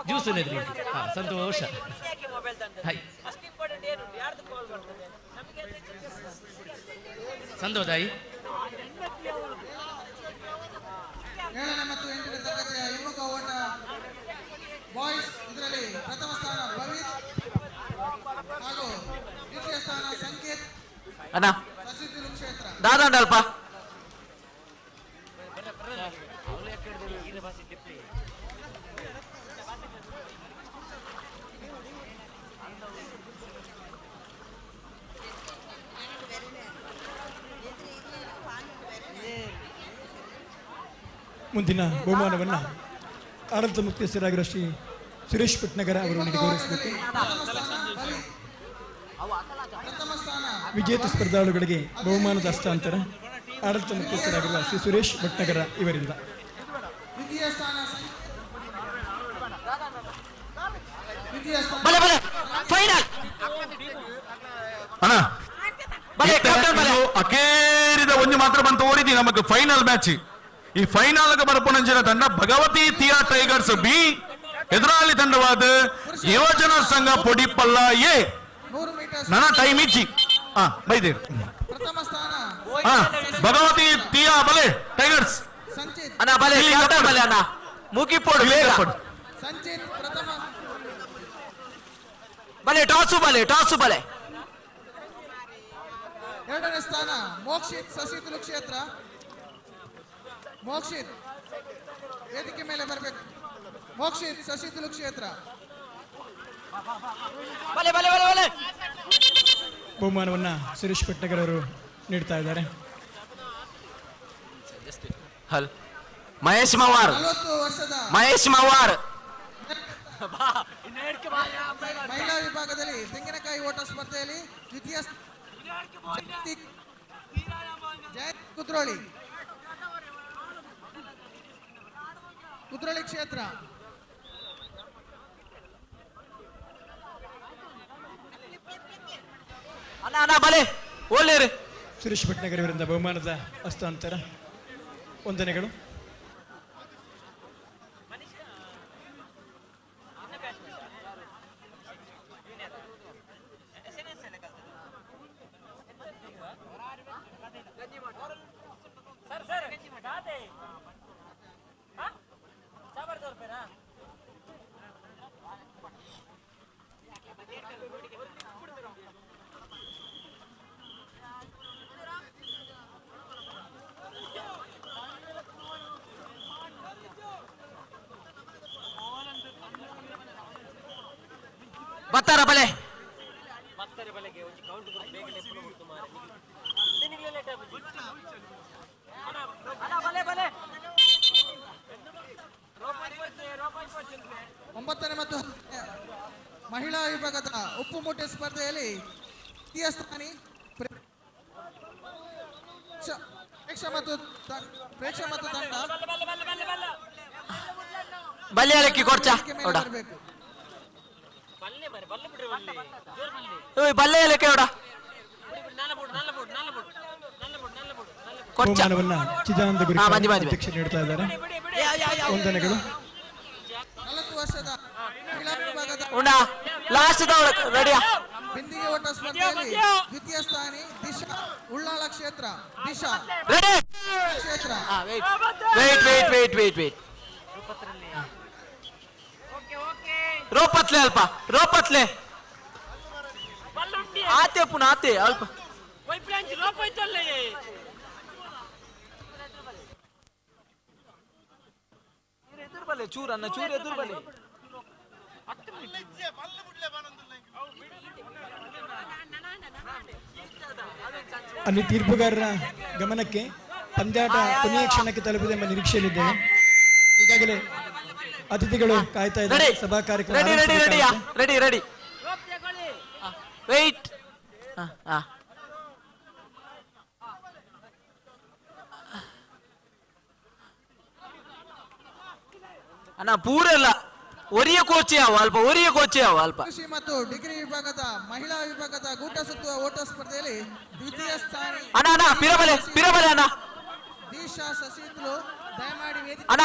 ಜ್ಯೂಸ್ ಸಂತೋಷ ಸಂತೋಷಾಯಿ 7ನೇ ಮತ್ತು 8ನೇ ತರಗತಿಯ ಹಿಮ್ಮುಖ ಓಟ ಬಾಯ್ಸ್ ಇದರಲ್ಲಿ ಪ್ರಥಮ ಸ್ಥಾನ ಭವಿತ್ ಹಾಗೂ ದ್ವಿತೀಯ ಸ್ಥಾನ ಸಂಕೇತ್ ಸಸಿತಿಲು ಕ್ಷೇತ್ರ ದಾದಾ ಅಲ್ಪ ಮುಂದಿನ ಬಹುಮಾನವನ್ನು ಆಡಳಿತ ಮುಖ್ಯಸ್ಥರಾಗಿರುವ ಶ್ರೀ ಸುರೇಶ್ ಭಟ್ನಗರ ಅವರೊಂದಿಗೆ ಗೌರವಿಸಬೇಕು. ವಿಜೇತ ಸ್ಪರ್ಧಾಳುಗಳಿಗೆ ಬಹುಮಾನದ ಹಸ್ತಾಂತರ ಆಡಳಿತ ಮುಖ್ಯಸ್ಥರಾಗಿರುವ ಶ್ರೀ ಸುರೇಶ್ ಭಟ್ನಗರ ಇವರಿಂದ. ಅಕೇರಿದ ಒಂದು ಮಾತ್ರ ಬಂತು ಓಡಿದಿ ನಮಗೆ ಫೈನಲ್ ಮ್ಯಾಚ್. ಈ ಫೈನಲ್ ಬರಪುಣಂಚಿನ ತಂಡ ಭಗವತಿ ತಿಯಾ ಟೈಗರ್ಸ್ ಬಿ, ಎದುರಾಳಿ ತಂಡವಾದ ಯುವಜನ ಸಂಘ ಪೊಡಿಪಲ್ಲ ಎ. ನನ್ನ ಟೈಮ್ ಇಚ್ಚಿ ಬೈದೇರು ಭಗವತಿ ತಿಯಾ ಬಲೆ ಟೈಗರ್ಸ್ ಅಣ್ಣ ಬಲೆ ಬಲೆ ಅಣ್ಣ ಮುಗಿ ಪೋಡು ಬೇಗ ಪೋಡು. ಬಲೆ ಟಾಸು ಬಲೆ ಎರಡನೇ ಸ್ಥಾನ ಮೋಕ್ಷಿತ್ ಸಸಿತುಲು ಕ್ಷೇತ್ರ. ಮೋಕ್ಷಿತ್ ವೇದಿಕೆ ಮೇಲೆ ಬರಬೇಕು. ಮೋಕ್ಷಿತ್ ಸಸಿತುಲು ಕ್ಷೇತ್ರ. ಬಹುಮಾನವನ್ನ ಸುರೇಶ್ ಪಟ್ನಗರ್ ಅವರು ನೀಡ್ತಾ ಇದ್ದಾರೆ. ಮಹೇಶ್ ಮವಾರ್ 40 ವರ್ಷದ ಮಹಿಳಾ ವಿಭಾಗದಲ್ಲಿ ತೆಂಗಿನಕಾಯಿ ಓಟ ಸ್ಪರ್ಧೆಯಲ್ಲಿ ದ್ವಿತೀಯ ಜಯಂತ್ ಕುದ್ರೋಳಿ ಕ್ಷೇತ್ರ. ಸುರೇಶ್ ಭಟ್ನಗರ್ ಅವರಿಂದ ಬಹುಮಾನದ ಹಸ್ತಾಂತರ. ವಂದನೆಗಳು. ಬತ್ತಾರ ಬಲೆ ಒಂಬತ್ತನೇ ಮತ್ತು ಮಹಿಳಾ ವಿಭಾಗದ ಉಪ್ಪು ಮೂಟೆ ಸ್ಪರ್ಧೆಯಲ್ಲಿ ದ್ವಿತೀಯ ಸ್ಥಾನಿ ಪ್ರೇಕ್ಷ ಮತ್ತು ತಂಡ ಬಲ್ಲೆಯಲಕ್ಕಿ ಕೊಡ್ಚ ಬಲ್ಲೆಯಲಕ್ಕಿ ನೋಡ ಬಹುಮಾನವನ್ನ ಚಿದಾನಂದ ಗುರು ಅಧ್ಯಕ್ಷ ನೀಡ್ತಾ ಇದ್ದಾರೆ. ವಂದನೆಗಳು. 40 ವರ್ಷದ ಮಹಿಳಾ ವಿಭಾಗದ ಲಾಸ್ಟ್ ಬಿಂದಿಗೆ ಓಟ ಸ್ಪರ್ಧೆಯಲ್ಲಿ ದ್ವಿತೀಯ ಸ್ಥಾನಿ ದಿಶಾ ಉಳ್ಳಾಳ ಕ್ಷೇತ್ರ. ದಿಶಾ ಕ್ಷೇತ್ರ. ವೇಟ್ ರೋಪತ್ಲೆ ಅಲ್ಪ ರೋಪತ್ಲೆ ಆತೆ ಪುನಃ ಆತೆ ಅಲ್ಪ ಎದುರು ಬಲೆ ಚೂರು ಅನ್ನ ಚೂರು ಎದುರು ಬಲೆ ಅಲ್ಲಿ ತೀರ್ಪುಗಾರರ ಗಮನಕ್ಕೆ ಪಂದ್ಯಾಟ ಕೊನೆಯ ಕ್ಷಣಕ್ಕೆ ತಲುಪಿದೆ ಎಂಬ ನಿರೀಕ್ಷೆಯಲ್ಲಿದ್ದೇವೆ. ಈಗಾಗಲೇ ಅತಿಥಿಗಳು ಕಾಯ್ತಾ ಇದ್ದಾರೆ. ಸಭಾ ಕಾರ್ಯಕ್ರಮ ರೆಡಿ ವೇಟ್ ಅಣ್ಣ ಪೂರ ಇಲ್ಲ ಒರಿಯ ಕೋಚಿ ಅಲ್ಪ ಕೃಷಿ ಮತ್ತು ಡಿಗ್ರಿ ವಿಭಾಗದ ಮಹಿಳಾ ವಿಭಾಗದ ಗೂಟ ಸುತ್ತುವ ಓಟ ಸ್ಪರ್ಧೆಯಲ್ಲಿ ದ್ವಿತೀಯ ಸ್ಥಾನಿ ಅಣ್ಣ ಪಿರಬಲೆ ಅಣ್ಣ ದಿಶಾ ಶಶಿತುಲು ದಯಮಾಡಿ ವೇದಿಕೆ ಅಣ್ಣ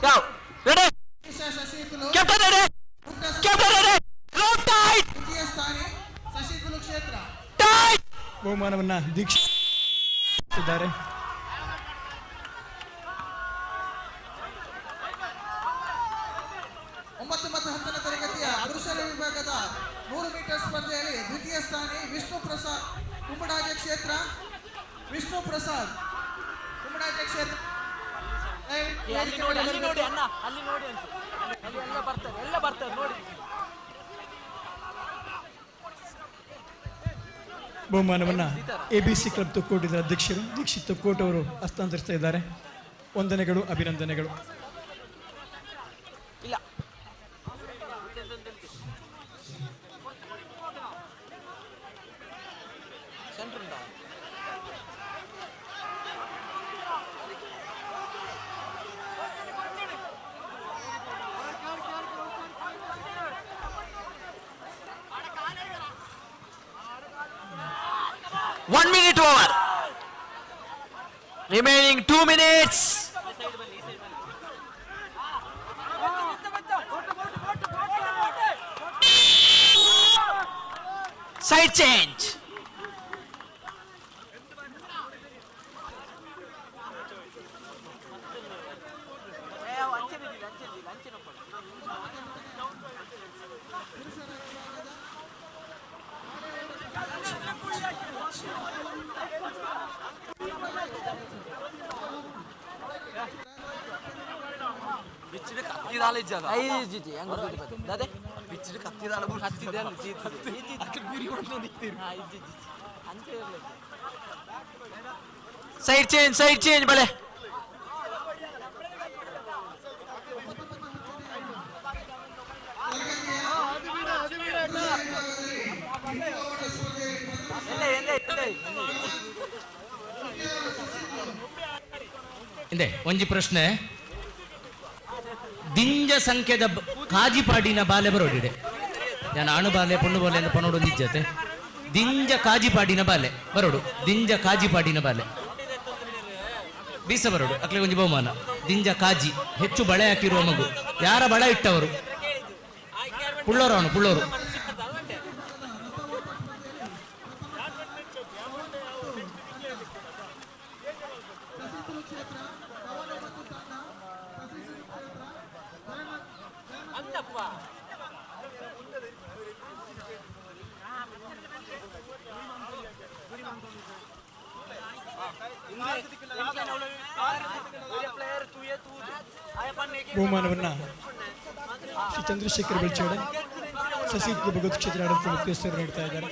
ಯಾವ ರೆಡಿ ದಿಶಾ ಶಶಿತುಲು ಕ್ಯಾಪ್ಟನ್ ರೆಡಿ ದ್ವಿತೀಯ ಸ್ಥಾನಿ ಶಶಿತುಲು ಕ್ಷೇತ್ರ. ಬಹುಮಾನವನ್ನ ದೀಕ್ಷಿಸಿದ್ದಾರೆ. ಒಂಬತ್ತು ಮತ್ತು 10ನೇ ತರಗತಿಯ ಪುರುಷರ ವಿಭಾಗದ 100 ಮೀಟರ್ ಸ್ಪರ್ಧೆಯಲ್ಲಿ ದ್ವಿತೀಯ ಸ್ಥಾನಿ ವಿಷ್ಣು ಪ್ರಸಾದ್ ಕುಂಬಡಾಜ ಕ್ಷೇತ್ರ. ಬಹುಮಾನವನ್ನ ಎಬಿಸಿ ಕ್ಲಬ್ ತೊಕ್ಕೋಟಿದ ಅಧ್ಯಕ್ಷರು ದೀಕ್ಷಿತ್ ತೊಕ್ಕೋಟ್ ಅವರು ಹಸ್ತಾಂತರಿಸ್ತಾ ಇದ್ದಾರೆ. ವಂದನೆಗಳು, ಅಭಿನಂದನೆಗಳು. ಇಲ್ಲ 1 minute over. Remaining 2 minutes. Side change. Side change ಬಲೆ ಇಂದೆ ಒಂಜಿ ಪ್ರಶ್ನೆ ದಿಂಜ ಸಂಖ್ಯೆದ ಕಾಜಿಪಾಡಿನ ಬಾಲೆ ಬರೋಡಿದೆ ನಾನು ಆಣು ಬಾಲೆ ಪೊಣ್ಣು ಬಾಲೆ ಅಂತ ಪನ್ನೋಡು ನಿಜ್ಜತೆ ದಿಂಜ ಕಾಜಿಪಾಡಿನ ಬಾಲೆ ಬರೋಡು ದಿಂಜ ಕಾಜಿಪಾಡಿನ ಬಾಲೆ ಬೀಸ ಬರೋಡು ಅಕ್ಲೆ ಒಂಜಿ ಬಹುಮಾನ ದಿಂಜ ಕಾಜಿ ಹೆಚ್ಚು ಬಳೆ ಹಾಕಿರುವ ಮಗು ಯಾರ ಬಳೆ ಇಟ್ಟವರು ಪುಳ್ಳೋರು ಅವನು ಪುಳ್ಳೋರು ಬಹುಮಾನವನ್ನ ಶ್ರೀ ಚಂದ್ರಶೇಖರ್ ಬೆಳ್ಚೋಡೆ ಸಸಿಹಿತ್ಲು ಭಗವತ್ ಕ್ಷೇತ್ರ ಆಡಳಿತ ಮುಖ್ಯಸ್ಥರು ನೀಡ್ತಾ ಇದ್ದಾರೆ.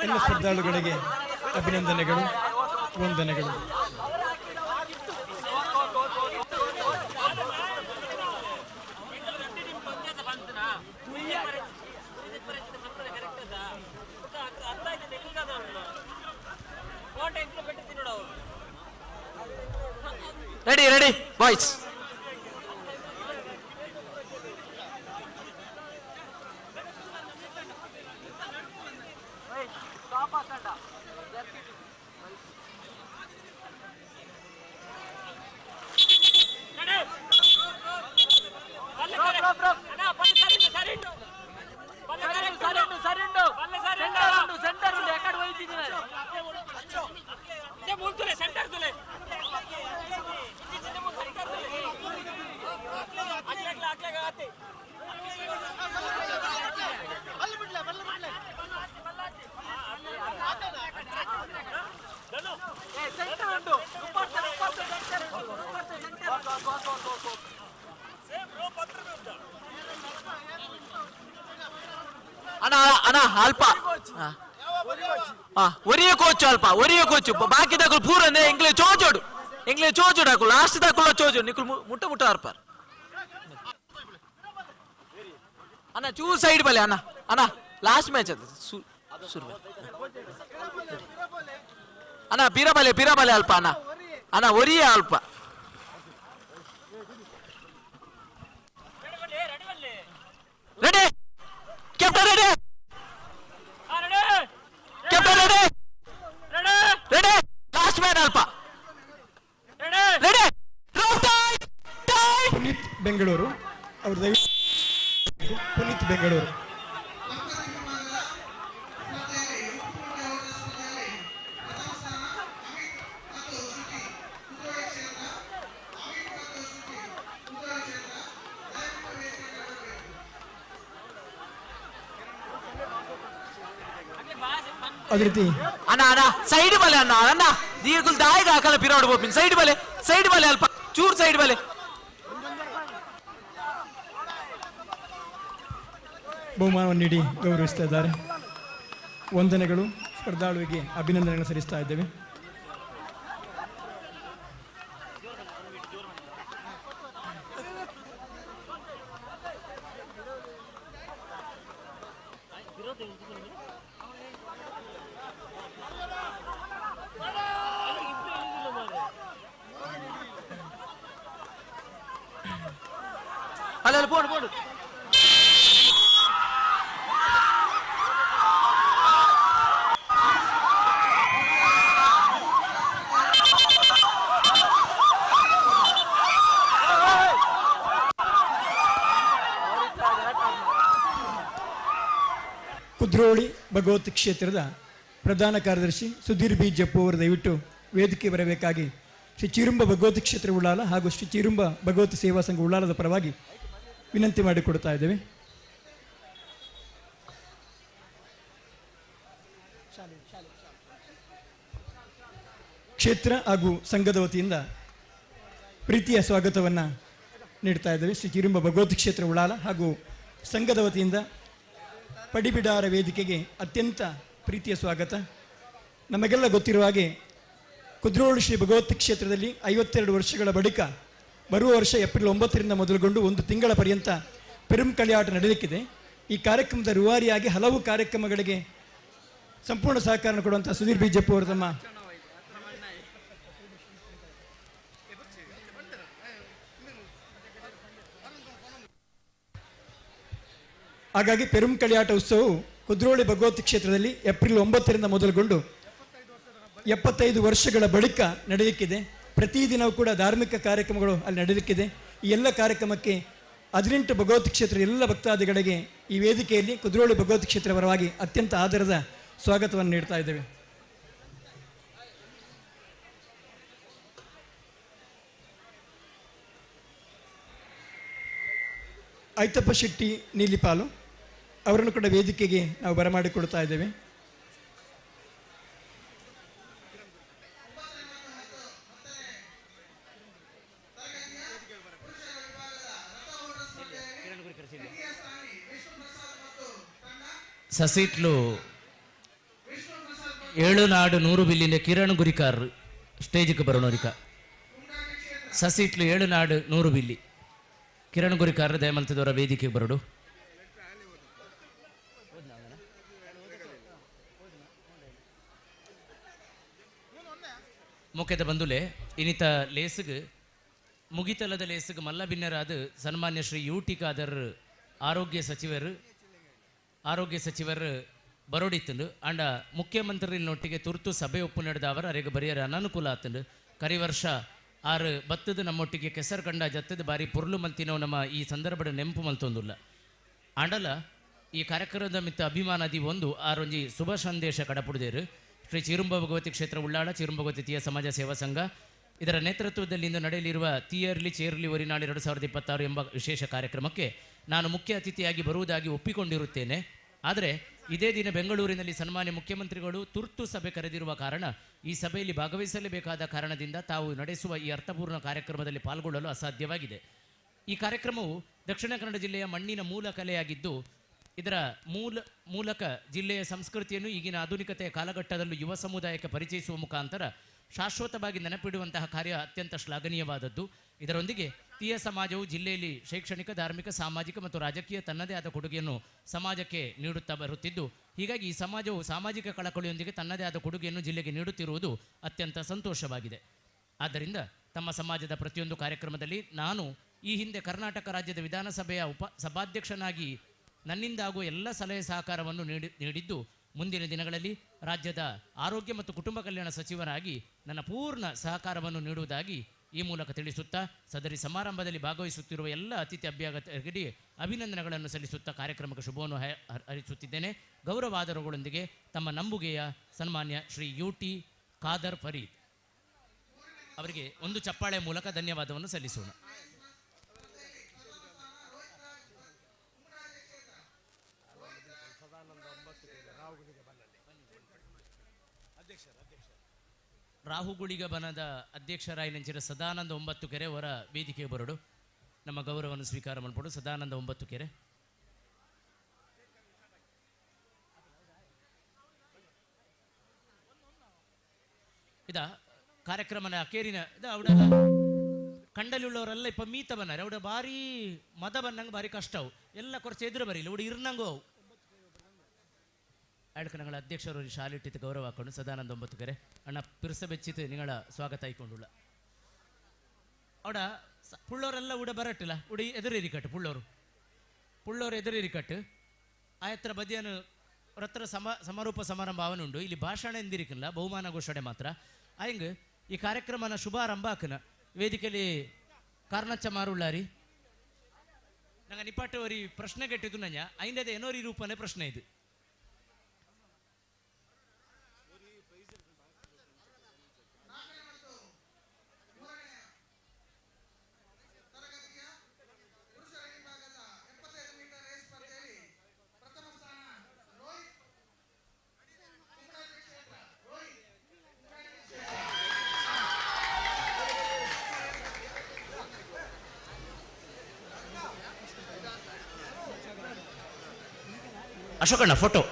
ಎಲ್ಲ ಸ್ಪರ್ಧಾಳುಗಳಿಗೆ ಅಭಿನಂದನೆಗಳು, ವಂದನೆಗಳು. Ready boys. ಅಣ್ಣ ಅಲ್ಪ ಒರಿಯ ಕೋಚು ಬಾಕಿ ತಗೊಳ್ ಪೂರ ಎಂಗ್ಲೇ ಚೋಚೋಡು ಹಾಕು ಲಾಸ್ಟ್ ತಗೊಳ್ಳ ಚೋಚೋಡು ನಿಕ್ಕಲು ಮುಟ್ಟ ಹಾರ್ಪಾರ್ ಅಣ್ಣ ಚೂ ಸೈಡ್ ಬಲೆ ಅಣ್ಣ ಲಾಸ್ಟ್ ಮ್ಯಾಚ್ ಅದು ಅಣ್ಣ ಪಿರಬಲೆ ಅಲ್ಪ ಅಣ್ಣ ಒರಿಯ ಅಲ್ಪ ready captain ready last man ಅಲ್ಪ ರೆಡಿ ಪುನೀತ್ ಬೆಂಗಳೂರು ಅವ್ರ ಪುನೀತ್ ಬೆಂಗಳೂರು ಅದೇ ರೀತಿ ಅಣ್ಣ ಸೈಡ್ ಬಲೆ ಅಣ್ಣ ದೀರ್ಘ ದಾಯಿಗ ಹಾಕಲ್ಲ ಪಿರೋಡ್ ಬೋಪಿನ್ ಸೈಡ್ ಬಲೆ ಅಲ್ಪ ಚೂರ್ ಸೈಡ್ ಬಲೆ ಬಹುಮಾನವನ್ನು ನೀಡಿ ಗೌರವಿಸ್ತಾ ಇದ್ದಾರೆ. ವಂದನೆಗಳು. ಸ್ಪರ್ಧಾಳುವಿಗೆ ಅಭಿನಂದನೆಗಳನ್ನು ಸಲ್ಲಿಸ್ತಾ ಇದ್ದೇವೆ. ಅಲ್ಲ ಬೋರ್ಡ್ ಕುದ್ರೋಳಿ ಭಗವತ್ ಕ್ಷೇತ್ರದ ಪ್ರಧಾನ ಕಾರ್ಯದರ್ಶಿ ಸುಧೀರ್ ಬಿ ಜಪ್ಪು ಅವರು ದಯವಿಟ್ಟು ವೇದಿಕೆ ಬರಬೇಕಾಗಿ ಶ್ರೀ ಚಿರುಂಬ ಭಗವತ್ ಕ್ಷೇತ್ರ ಉಳ್ಳಾಲ ಹಾಗೂ ಶ್ರೀ ಚಿರುಂಬ ಭಗವತ್ ಸೇವಾ ಸಂಘ ಉಳ್ಳಾಲದ ಪರವಾಗಿ ವಿನಂತಿ ಮಾಡಿಕೊಡ್ತಾ ಇದ್ದೇವೆ. ಕ್ಷೇತ್ರ ಹಾಗೂ ಸಂಘದ ವತಿಯಿಂದ ಪ್ರೀತಿಯ ಸ್ವಾಗತವನ್ನು ನೀಡ್ತಾ ಇದ್ದೇವೆ. ಶ್ರೀ ಚಿರುಂಬ ಭಗವತಿ ಕ್ಷೇತ್ರ ಉಳಾಲ ಹಾಗೂ ಸಂಘದ ವತಿಯಿಂದ ಪಡಿಬಿಡಾರ ವೇದಿಕೆಗೆ ಅತ್ಯಂತ ಪ್ರೀತಿಯ ಸ್ವಾಗತ. ನಮಗೆಲ್ಲ ಗೊತ್ತಿರುವ ಹಾಗೆ ಕುದ್ರೋಳು ಶ್ರೀ ಭಗವತಿ ಕ್ಷೇತ್ರದಲ್ಲಿ 52 ವರ್ಷಗಳ ಬಳಿಕ ಬರುವ ವರ್ಷ ಏಪ್ರಿಲ್ 9ರಿಂದ ಮೊದಲುಗೊಂಡು 1 ತಿಂಗಳ ಪರ್ಯಂತ ಪೆರುಂ ಕಳಿಯಾಟ ನಡೆಯಲಿಕ್ಕಿದೆ. ಈ ಕಾರ್ಯಕ್ರಮದ ರೂವಾರಿಯಾಗಿ ಹಲವು ಕಾರ್ಯಕ್ರಮಗಳಿಗೆ ಸಂಪೂರ್ಣ ಸಹಕಾರ ಕೊಡುವಂಥ ಸುಧೀರ್ ಬಿಜೆಪಿ ಅವರು ತಮ್ಮ ಹಾಗಾಗಿ ಪೆರುಂ ಕಳಿಯಾಟ ಉತ್ಸವವು ಕುದ್ರೋಳಿ ಭಗವತಿ ಕ್ಷೇತ್ರದಲ್ಲಿ ಏಪ್ರಿಲ್ 9ರಿಂದ ಮೊದಲುಗೊಂಡು 75 ವರ್ಷಗಳ ಬಳಿಕ ನಡೆಯಲಿಕ್ಕಿದೆ. ಪ್ರತಿದಿನವೂ ಕೂಡ ಧಾರ್ಮಿಕ ಕಾರ್ಯಕ್ರಮಗಳು ಅಲ್ಲಿ ನಡೆಯಲಿಕ್ಕಿದೆ. ಈ ಎಲ್ಲ ಕಾರ್ಯಕ್ರಮಕ್ಕೆ 18 ಭಗವತಿ ಕ್ಷೇತ್ರ ಎಲ್ಲ ಭಕ್ತಾದಿಗಳಿಗೆ ಈ ವೇದಿಕೆಯಲ್ಲಿ ಕುದ್ರೋಳಿ ಭಗವತಿ ಕ್ಷೇತ್ರ ಪರವಾಗಿ ಅತ್ಯಂತ ಆದರದ ಸ್ವಾಗತವನ್ನು ನೀಡ್ತಾ ಇದ್ದೇವೆ. ಐತಪ್ಪ ಶೆಟ್ಟಿ ನೀಲಿಪಾಲು ಅವರನ್ನು ಕೂಡ ವೇದಿಕೆಗೆ ನಾವು ಬರಮಾಡಿಕೊಡ್ತಾ ಇದ್ದೇವೆ. ಸಸೀಟ್ಲು 7 ನಾಡು 100 ಬಿಲ್ಲಿನ ಕಿರಣ್ ಗುರಿಕಾರ್ ಸ್ಟೇಜ್ಗೆ ಬರೋಣೋರಿಕ ಸಸೀಟ್ಲು 7 ನಾಡು 100 ಬಿಲ್ಲಿ ಕಿರಣ್ ಗುರಿಕಾರ್ ದಯಮಂತದವರ ವೇದಿಕೆಗೆ ಬರೋಡು. ಮುಖ್ಯದ ಬಂದುಲೆ ಇನಿತ ಲೇಸ್ಗ್ ಮುಗಿತಲದ ಲೇಸ್ಗ್ ಮಲ್ಲ ಬಿನ್ನರಾದ ಸನ್ಮಾನ್ಯ ಶ್ರೀ ಯುಟಿ ಖಾದರ್ ಆರೋಗ್ಯ ಸಚಿವರು ಬರೋಡಿತ್ತಂಡು ಅಂಡ ಮುಖ್ಯಮಂತ್ರಿನೊಟ್ಟಿಗೆ ತುರ್ತು ಸಭೆ ಒಪ್ಪು ನಡೆದವರು ಅರೆಗೆ ಬರೆಯರ ಅನನುಕೂಲ ಆತಂಡು ಕರಿ ವರ್ಷ 6 ಬತ್ತದ ನಮ್ಮೊಟ್ಟಿಗೆ ಕೆಸರು ಕಂಡ ಜತ್ತದ ಬಾರಿ ಪುರ್ಲು ಮಂತಿನವು ನಮ್ಮ ಈ ಸಂದರ್ಭದ ನೆಂಪು ಮಲ್ತೊಂದುಲ್ಲ ಆಂಡಲ ಈ ಕಾರ್ಯಕ್ರಮದ ಮಿತ್ತ ಅಭಿಮಾನದಿ ಒಂದು ಆರೊಂಜಿ ಶುಭ ಸಂದೇಶ ಕಡಪುಡಿದೇರು ಶ್ರೀ ಚಿರುಂಬ ಭಗವತಿ ಕ್ಷೇತ್ರ ಉಳ್ಳಾಳ ಚಿರುಂಬ ಭಗವತಿ ತೀಯ ಸಮಾಜ ಸೇವಾ ಸಂಘ ಇದರ ನೇತೃತ್ವದಲ್ಲಿ ಇಂದು ನಡೆಯಲಿರುವ ತೀಯರ್ಲಿ ಚೇರ್ಲಿ ಒರಿನಾಳು 2026 ಎಂಬ ವಿಶೇಷ ಕಾರ್ಯಕ್ರಮಕ್ಕೆ ನಾನು ಮುಖ್ಯ ಅತಿಥಿಯಾಗಿ ಬರುವುದಾಗಿ ಒಪ್ಪಿಕೊಂಡಿರುತ್ತೇನೆ. ಆದರೆ ಇದೇ ದಿನ ಬೆಂಗಳೂರಿನಲ್ಲಿ ಸನ್ಮಾನ್ಯ ಮುಖ್ಯಮಂತ್ರಿಗಳು ತುರ್ತು ಸಭೆ ಕರೆದಿರುವ ಕಾರಣ ಈ ಸಭೆಯಲ್ಲಿ ಭಾಗವಹಿಸಲೇಬೇಕಾದ ಕಾರಣದಿಂದ ತಾವು ನಡೆಸುವ ಈ ಅರ್ಥಪೂರ್ಣ ಕಾರ್ಯಕ್ರಮದಲ್ಲಿ ಪಾಲ್ಗೊಳ್ಳಲು ಅಸಾಧ್ಯವಾಗಿದೆ. ಈ ಕಾರ್ಯಕ್ರಮವು ದಕ್ಷಿಣ ಕನ್ನಡ ಜಿಲ್ಲೆಯ ಮಣ್ಣಿನ ಮೂಲ ಕಲೆಯಾಗಿದ್ದು ಇದರ ಮೂಲಕ ಜಿಲ್ಲೆಯ ಸಂಸ್ಕೃತಿಯನ್ನು ಈಗಿನ ಆಧುನಿಕತೆಯ ಕಾಲಘಟ್ಟದಲ್ಲೂ ಯುವ ಸಮುದಾಯಕ್ಕೆ ಪರಿಚಯಿಸುವ ಮುಖಾಂತರ ಶಾಶ್ವತವಾಗಿ ನೆನಪಿಡುವಂತಹ ಕಾರ್ಯ ಅತ್ಯಂತ ಶ್ಲಾಘನೀಯವಾದದ್ದು. ಇದರೊಂದಿಗೆ ತೀಯ ಸಮಾಜವು ಜಿಲ್ಲೆಯಲ್ಲಿ ಶೈಕ್ಷಣಿಕ, ಧಾರ್ಮಿಕ, ಸಾಮಾಜಿಕ ಮತ್ತು ರಾಜಕೀಯ ತನ್ನದೇ ಆದ ಕೊಡುಗೆಯನ್ನು ಸಮಾಜಕ್ಕೆ ನೀಡುತ್ತಾ ಬರುತ್ತಿದ್ದು, ಹೀಗಾಗಿ ಈ ಸಮಾಜವು ಸಾಮಾಜಿಕ ಕಳಕಳಿಯೊಂದಿಗೆ ತನ್ನದೇ ಆದ ಕೊಡುಗೆಯನ್ನು ಜಿಲ್ಲೆಗೆ ನೀಡುತ್ತಿರುವುದು ಅತ್ಯಂತ ಸಂತೋಷವಾಗಿದೆ. ಆದ್ದರಿಂದ ತಮ್ಮ ಸಮಾಜದ ಪ್ರತಿಯೊಂದು ಕಾರ್ಯಕ್ರಮದಲ್ಲಿ ನಾನು ಈ ಹಿಂದೆ ಕರ್ನಾಟಕ ರಾಜ್ಯದ ವಿಧಾನಸಭೆಯ ಸಭಾಧ್ಯಕ್ಷನಾಗಿ ನನ್ನಿಂದಾಗುವ ಎಲ್ಲ ಸಲಹೆ ಸಹಕಾರವನ್ನು ನೀಡಿದ್ದು ಮುಂದಿನ ದಿನಗಳಲ್ಲಿ ರಾಜ್ಯದ ಆರೋಗ್ಯ ಮತ್ತು ಕುಟುಂಬ ಕಲ್ಯಾಣ ಸಚಿವರಾಗಿ ನನ್ನ ಪೂರ್ಣ ಸಹಕಾರವನ್ನು ನೀಡುವುದಾಗಿ ಈ ಮೂಲಕ ತಿಳಿಸುತ್ತಾ ಸದರಿ ಸಮಾರಂಭದಲ್ಲಿ ಭಾಗವಹಿಸುತ್ತಿರುವ ಎಲ್ಲ ಅತಿಥಿ ಅಭ್ಯರ್ಥಿಗಳಿಗೆ ಅಭಿನಂದನೆಗಳನ್ನು ಸಲ್ಲಿಸುತ್ತಾ ಕಾರ್ಯಕ್ರಮಕ್ಕೆ ಶುಭವನ್ನು ಹರಿಸುತ್ತಿದ್ದೇನೆ. ಗೌರವಾದರಗಳೊಂದಿಗೆ ತಮ್ಮ ನಂಬುಗೆಯ ಸನ್ಮಾನ್ಯ ಶ್ರೀ ಯುಟಿ ಖಾದರ್ ಫರೀದ್ ಅವರಿಗೆ ಒಂದು ಚಪ್ಪಾಳೆ ಮೂಲಕ ಧನ್ಯವಾದವನ್ನು ಸಲ್ಲಿಸೋಣ. ರಾಹುಗುಳಿಗ ಬನದ ಅಧ್ಯಕ್ಷರಾಗಿ ನೆಂಚಿರ ಸದಾನಂದ 9 ಕೆರೆ ಅವರ ವೇದಿಕೆಗೆ ಬರಡು ನಮ್ಮ ಗೌರವವನ್ನು ಸ್ವೀಕಾರ ಮಾಡಿಬಿಡು. ಸದಾನಂದ 9 ಕೆರೆ ಇದ ಕಾರ್ಯಕ್ರಮನ ಅಕೇರಿನ ಅವಡ ಕಂಡಲಿಯುಳ್ಳವರೆಲ್ಲ ಇಪ್ಪ ಮೀತ ಬನ್ನಾರೆ ಅವಡ ಭಾರಿ ಮದ ಬನ್ನಂಗೆ ಭಾರಿ ಕಷ್ಟವು ಎಲ್ಲ ಕೊರಚೆ ಎದುರು ಬರೀಲ್ಲ ಅವಡು ಇರ್ನಂಗು ಅವು ಅಡ್ಕ ನಿಗಳ ಅಧ್ಯಕ್ಷರು ಶಾಲಿಟ್ಟಿತ್ತು ಗೌರವ ಹಾಕೊಂಡು ಸದಾನಂದ 9 ಕೆರೆ ಅಣ್ಣ ಪಿರ್ಸ ಬೆಚ್ಚಿತ್ತು ನಿಗಳ ಸ್ವಾಗತ ಆಯ್ಕೊಂಡುಳ್ಳ ಅವಡ ಪುಳ್ಳವರೆಲ್ಲ ಉಡ ಬರಟ್ಟಿಲ್ಲ ಉಡಿ ಎದುರಿಕಟ್ಟು ಪುಳ್ಳವರು ಎದುರಿಕಟ್ಟು ಆಯತ್ರ ಬದಿಯನು ರತ್ರ ಸಮಾರೋಪ ಸಮಾರಂಭ ಅವನುಂಡು ಇಲ್ಲಿ ಭಾಷಣ ಎಂದಿರಿಕಿಲ್ಲ ಬಹುಮಾನ ಘೋಷಣೆ ಮಾತ್ರ ಆಯಂಗ್ ಈ ಕಾರ್ಯಕ್ರಮನ ಶುಭಾರಂಭ ಹಾಕನ ವೇದಿಕೆಯಲ್ಲಿ ಕಾರ್ನಚ್ಚ ಮಾರುಳ್ಳಾರಿ ನಂಗೆ ನಿಪಾಟವರಿ ಪ್ರಶ್ನೆ ಕೆಟ್ಟಿದ್ದು ನಂಜ ಐಂದದ ಏನೋರಿ ರೂಪನೇ ಪ್ರಶ್ನೆ ಇದು ಅಶೋಕಣ್ಣ ಫೋಟೋ.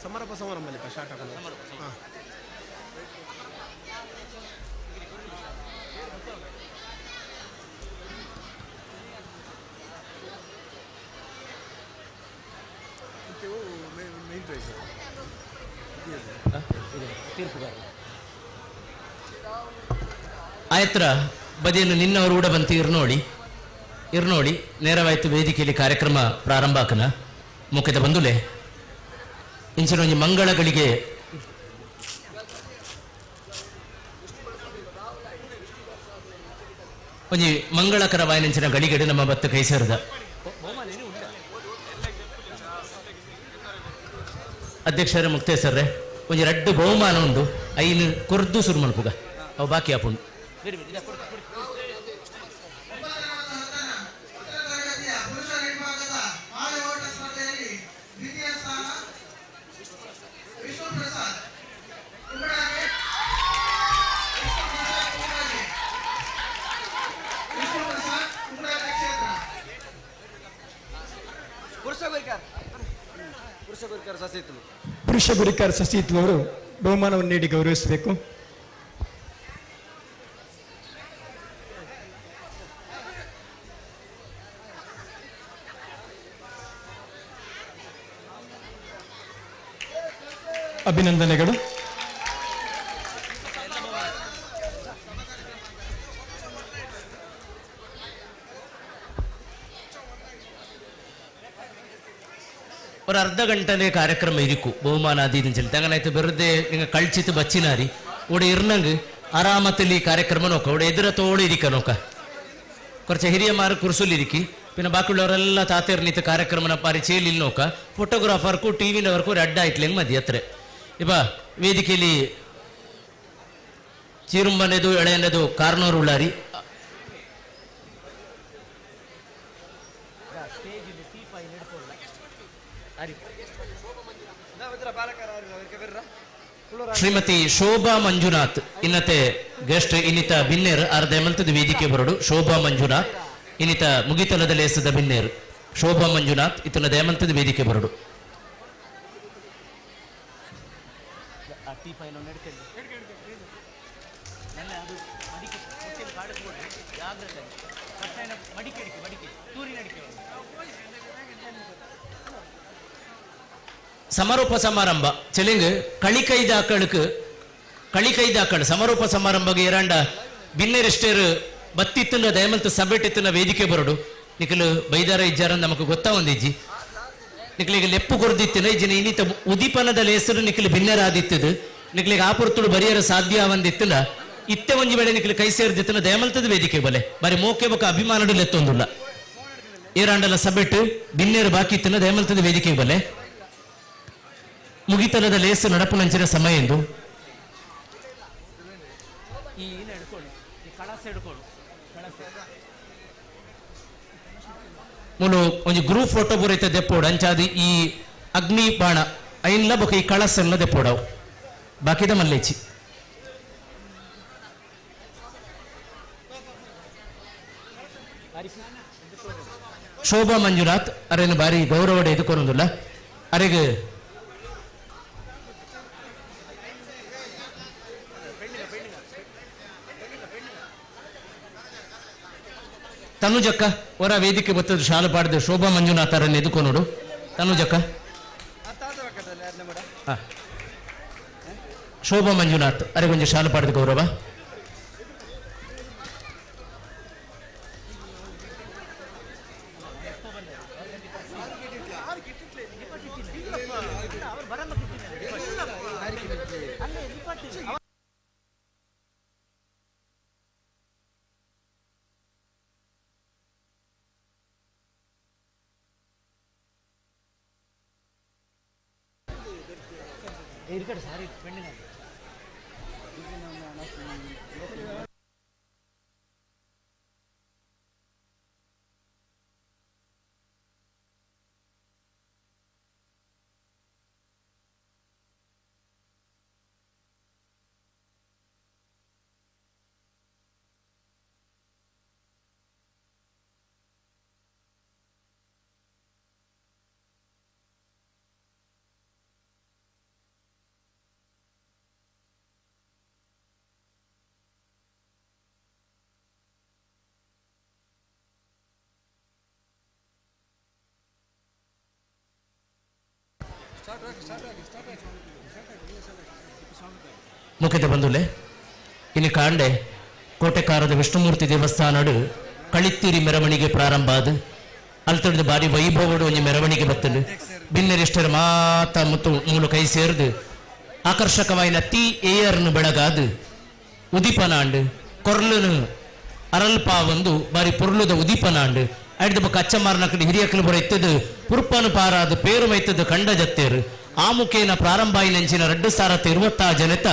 ಸಮಾರಂಭದಲ್ಲಿ ಶಾರ್ಟ್ ಹಾಕೋಣ. ಹಾಂ ಮೇನ್ ಪ್ರೈಸ್ ಆಯತ್ರ ಬದಿಯನ್ನು ನಿನ್ನವರು ಕೂಡ ಬಂತು ಇರ್ನೋಡಿ ನೇರವಾಯ್ತು ವೇದಿಕೆಯಲ್ಲಿ ಕಾರ್ಯಕ್ರಮ ಪ್ರಾರಂಭ ಆಕನ ಮುಖ್ಯದ ಬಂದುಲೆ ಇಂಚಿನ ಒಂಜಿ ಮಂಗಳಗಳಿಗೆ ಒಂಜಿ ಮಂಗಳಕರವಾಯಿನಂಚಿನ ಗಳಿಗೆಡು ನಮ್ಮ ಬತ್ತು ಕೈ ಸೇರಿದ ಅಧ್ಯಕ್ಷರ ಮುಕ್ತೇಶ್ವರ್ರೆ ಒಂಜಿ ರಡ್ಡು ಬಹುಮಾನ ಉಂಡು ಐನು ಕೊರ್ದು ಸುರು ಮಲ್ಪುಗ ಅವು ಬಾಕಿ ಆಪುಂಡು. ಪುರುಷ ಗುರಿಕಾರ ಸಸಿತ್ಲು ಅವರು ಬಹುಮಾನವನ್ನು ನೀಡಿ ಗೌರವಿಸಬೇಕು. ಅಭಿನಂದನೆಗಳು. ഒരു അർദ്ധ ഗಂಟೆ ಕಾರ್ಯಕ್ರಮ ಇರಿಕು ಬಹುಮಾನ ಅದೀನಿ ಚಲಿ ತಂಗನಾಯ್ತು ಬೆರದೆ ನಿಂಗೆ ಕಳ್ಚಿತ್ತು ಬಚ್ಚಿನಾರಿ ಓಡೆ ಇರ್ನಂಗ್ ಆರಾಮತ್ತಲ್ಲಿ ಕಾರ್ಯಕ್ರಮ ನೋಕ ಓಡೆ ಎದುರ ತೋಳು ಇರಿಕ ನೋಕ ಕೊರ್ಚ ಹಿರಿಯ ಮಾರು ಕುರ್ಸುಲಿರಿಕಿ പിന്നെ ബാക്കിയുള്ളവരെല്ലാം താത്തേർന്നിട്ട് ಕಾರ್ಯಕ್ರಮನ പരിചയലിൽ നോക്ക ഫോട്ടോഗ്രാഫർക്കും ടിവിനവർക്കും ഒരു അഡ്ഡായിട്ടില്ലെങ്കിൽ മതി അത്ര. ഇപ്പൊ ವೇದಿಕೆಯಲ್ಲಿ ಚೀರುಂಬನೆದು ಎಳೆಯನೆದು ಕಾರ್ನೂರು ಉಳ್ಳಾರಿ ಶ್ರೀಮತಿ ಶೋಭಾ ಮಂಜುನಾಥ್ ಇನ್ನತೆ ಗೆಸ್ಟ್ ಇನ್ನಿತ ಬಿನ್ನೇರ್ ಅರ್ಧಮಂತದ ವೇದಿಕೆ ಬರಡು. ಶೋಭಾ ಮಂಜುನಾಥ್ ಇನ್ನಿತ ಮುಗಿತಲದ ಲೇಸದ ಬಿನ್ನೇರ್ ಶೋಭಾ ಮಂಜುನಾಥ್ ಇತನ ದಯಮಂತದ ವೇದಿಕೆ ಬರಡು. ಸಮಾರೋಪ ಸಮಾರಂಭ ಚೆಲಿಂಗ್ ಕಳಿಕೈದಾಕಳು ಸಮಾರೋಪ ಸಮಾರಂಭಗೆ ಏರಾಂಡ ಭಿನ್ನರಿಷ್ಟೇರು ಬತ್ತಿತ್ತನ ದಯಮಂತ ಸಭೆಟ್ಟಿತ್ತನ ವೇದಿಕೆ ಬರಡು ನಿಖಲು ಬೈದಾರ ಇಜ್ಜಾರ ನಮకు ಗೊತ್ತಾ ಒಂದಿಜ್ಜಿ ನಿಖಲಿಗೆ ಲೆಪ್ಪು ಕೊರ್ದಿತ್ತಿನ ಇಜ್ಜಿನ ಇನ್ನಿತ ಉದೀಪನದ ಹೆಸರು ನಿಖಲು ಭಿನ್ನರಾದಿತ್ತದು ನಿಖಲಿಗೆ ಆಪುರ್ತುಡು ಬರಿಯರ ಸಾಧ್ಯ ಒಂದಿತ್ತಿನ ಇತ್ತೆ ಒಂಜಿ ವೇಳೆ ನಿಖಲು ಕೈ ಸೇರ್ದಿತ್ತನ ದಯಮಂತದ ವೇದಿಕೆ ಬಲೆ ಬಾರಿ ಮೋಕೆ ಬಕ ಅಭಿಮಾನಡು ಲೆತ್ತೊಂದುಲ್ಲ ಏರಾಂಡಲ ಸಭೆಟ್ಟು ಭಿನ್ನೇರು ಬಾಕಿ ಇತ್ತಿನ ದಯಮಂತದ ವೇದಿಕೆ ಬಲೆ ಮುಗಿತಲದ ಲೇಸು ನಡಪುನಂಚಿನ ಸಮಯ ಎಂದು ಮುಲು ಒಂಜಿ ಗ್ರೂಪ್ ಫೋಟೋ ಪೂರೈತ ದೆಪ್ಪೋಡು ಅಂಚಾದಿ ಈ ಅಗ್ನಿ ಬಾಣ ಐನ್ಲ ಬೊಕ ಈ ಕಳಸನ್ನ ದೆಪ್ಪೋಡವು ಬಾಕಿದ ಮಲ್ಲೇಚಿ ಶೋಭಾ ಮಂಜುನಾಥ್ ಅರೇನು ಬಾರಿ ಗೌರವಡ ಎದುಕೊನೊಂದುಲ್ಲ ಅರೆಗೆ ತನುಜಕ್ಕ ಹೊರ ವೇದಿಕೆ ಬತ್ತದ ಶಾಲೆ ಪಾಡಿದ ಶೋಭಾ ಮಂಜುನಾಥರನ್ನು ಎದುಕೊನೋಡು ತನುಜಕ್ಕ ಶೋಭಾ ಮಂಜುನಾಥ್ ಅರೆ ಕೊಂಚ ಶಾಲೆ ಪಾಡಿದ ಗೌರವ ಮುಖ್ಯತೆ ಬಂದುಲೆ ಇನ್ನು ಕಾಂಡೆ ಕೋಟೆಕಾರದ ವಿಷ್ಣುಮೂರ್ತಿ ದೇವಸ್ಥಾನಡು ಕಳಿತ್ತೀರಿ ಮೆರವಣಿಗೆ ಪ್ರಾರಂಭ ಆದ ಅಲ್ತೊಂದು ಬಾರಿ ವೈಭವಡು ಒಂಜಿ ಮೆರವಣಿಗೆ ಬತ್ತಲು ಭಿನ್ನರಿಷ್ಟರ ಮಾತ ಮತ್ತು ಮೂಲು ಕೈ ಸೇರ್ದು ಆಕರ್ಷಕವಾಯಿನ ತೀ ಏಯರ್ನು ಬೆಳಗಾದು ಉದಿಪನಾಂಡು ಕೊರ್ಲುನು ಅರಲ್ಪ ಒಂದು ಬಾರಿ ಪೊರ್ಲುದ ಉದಿಪನಾಂಡು ಅಡಿದ ಬಕ್ಕ ಅಚ್ಚಮಾರನ ಕಡೆ ಹಿರಿಯಕಲು ಬರ ಎತ್ತದು ಪುರ್ಪನು ಪಾರಾದು ಪೇರು ಮೈತದ್ದು ಕಂಡ ಜತ್ತೇರು ಆ ಮುಖೇನ ಪ್ರಾರಂಭ ನೆಂಚಿನ 2026 ಜನತ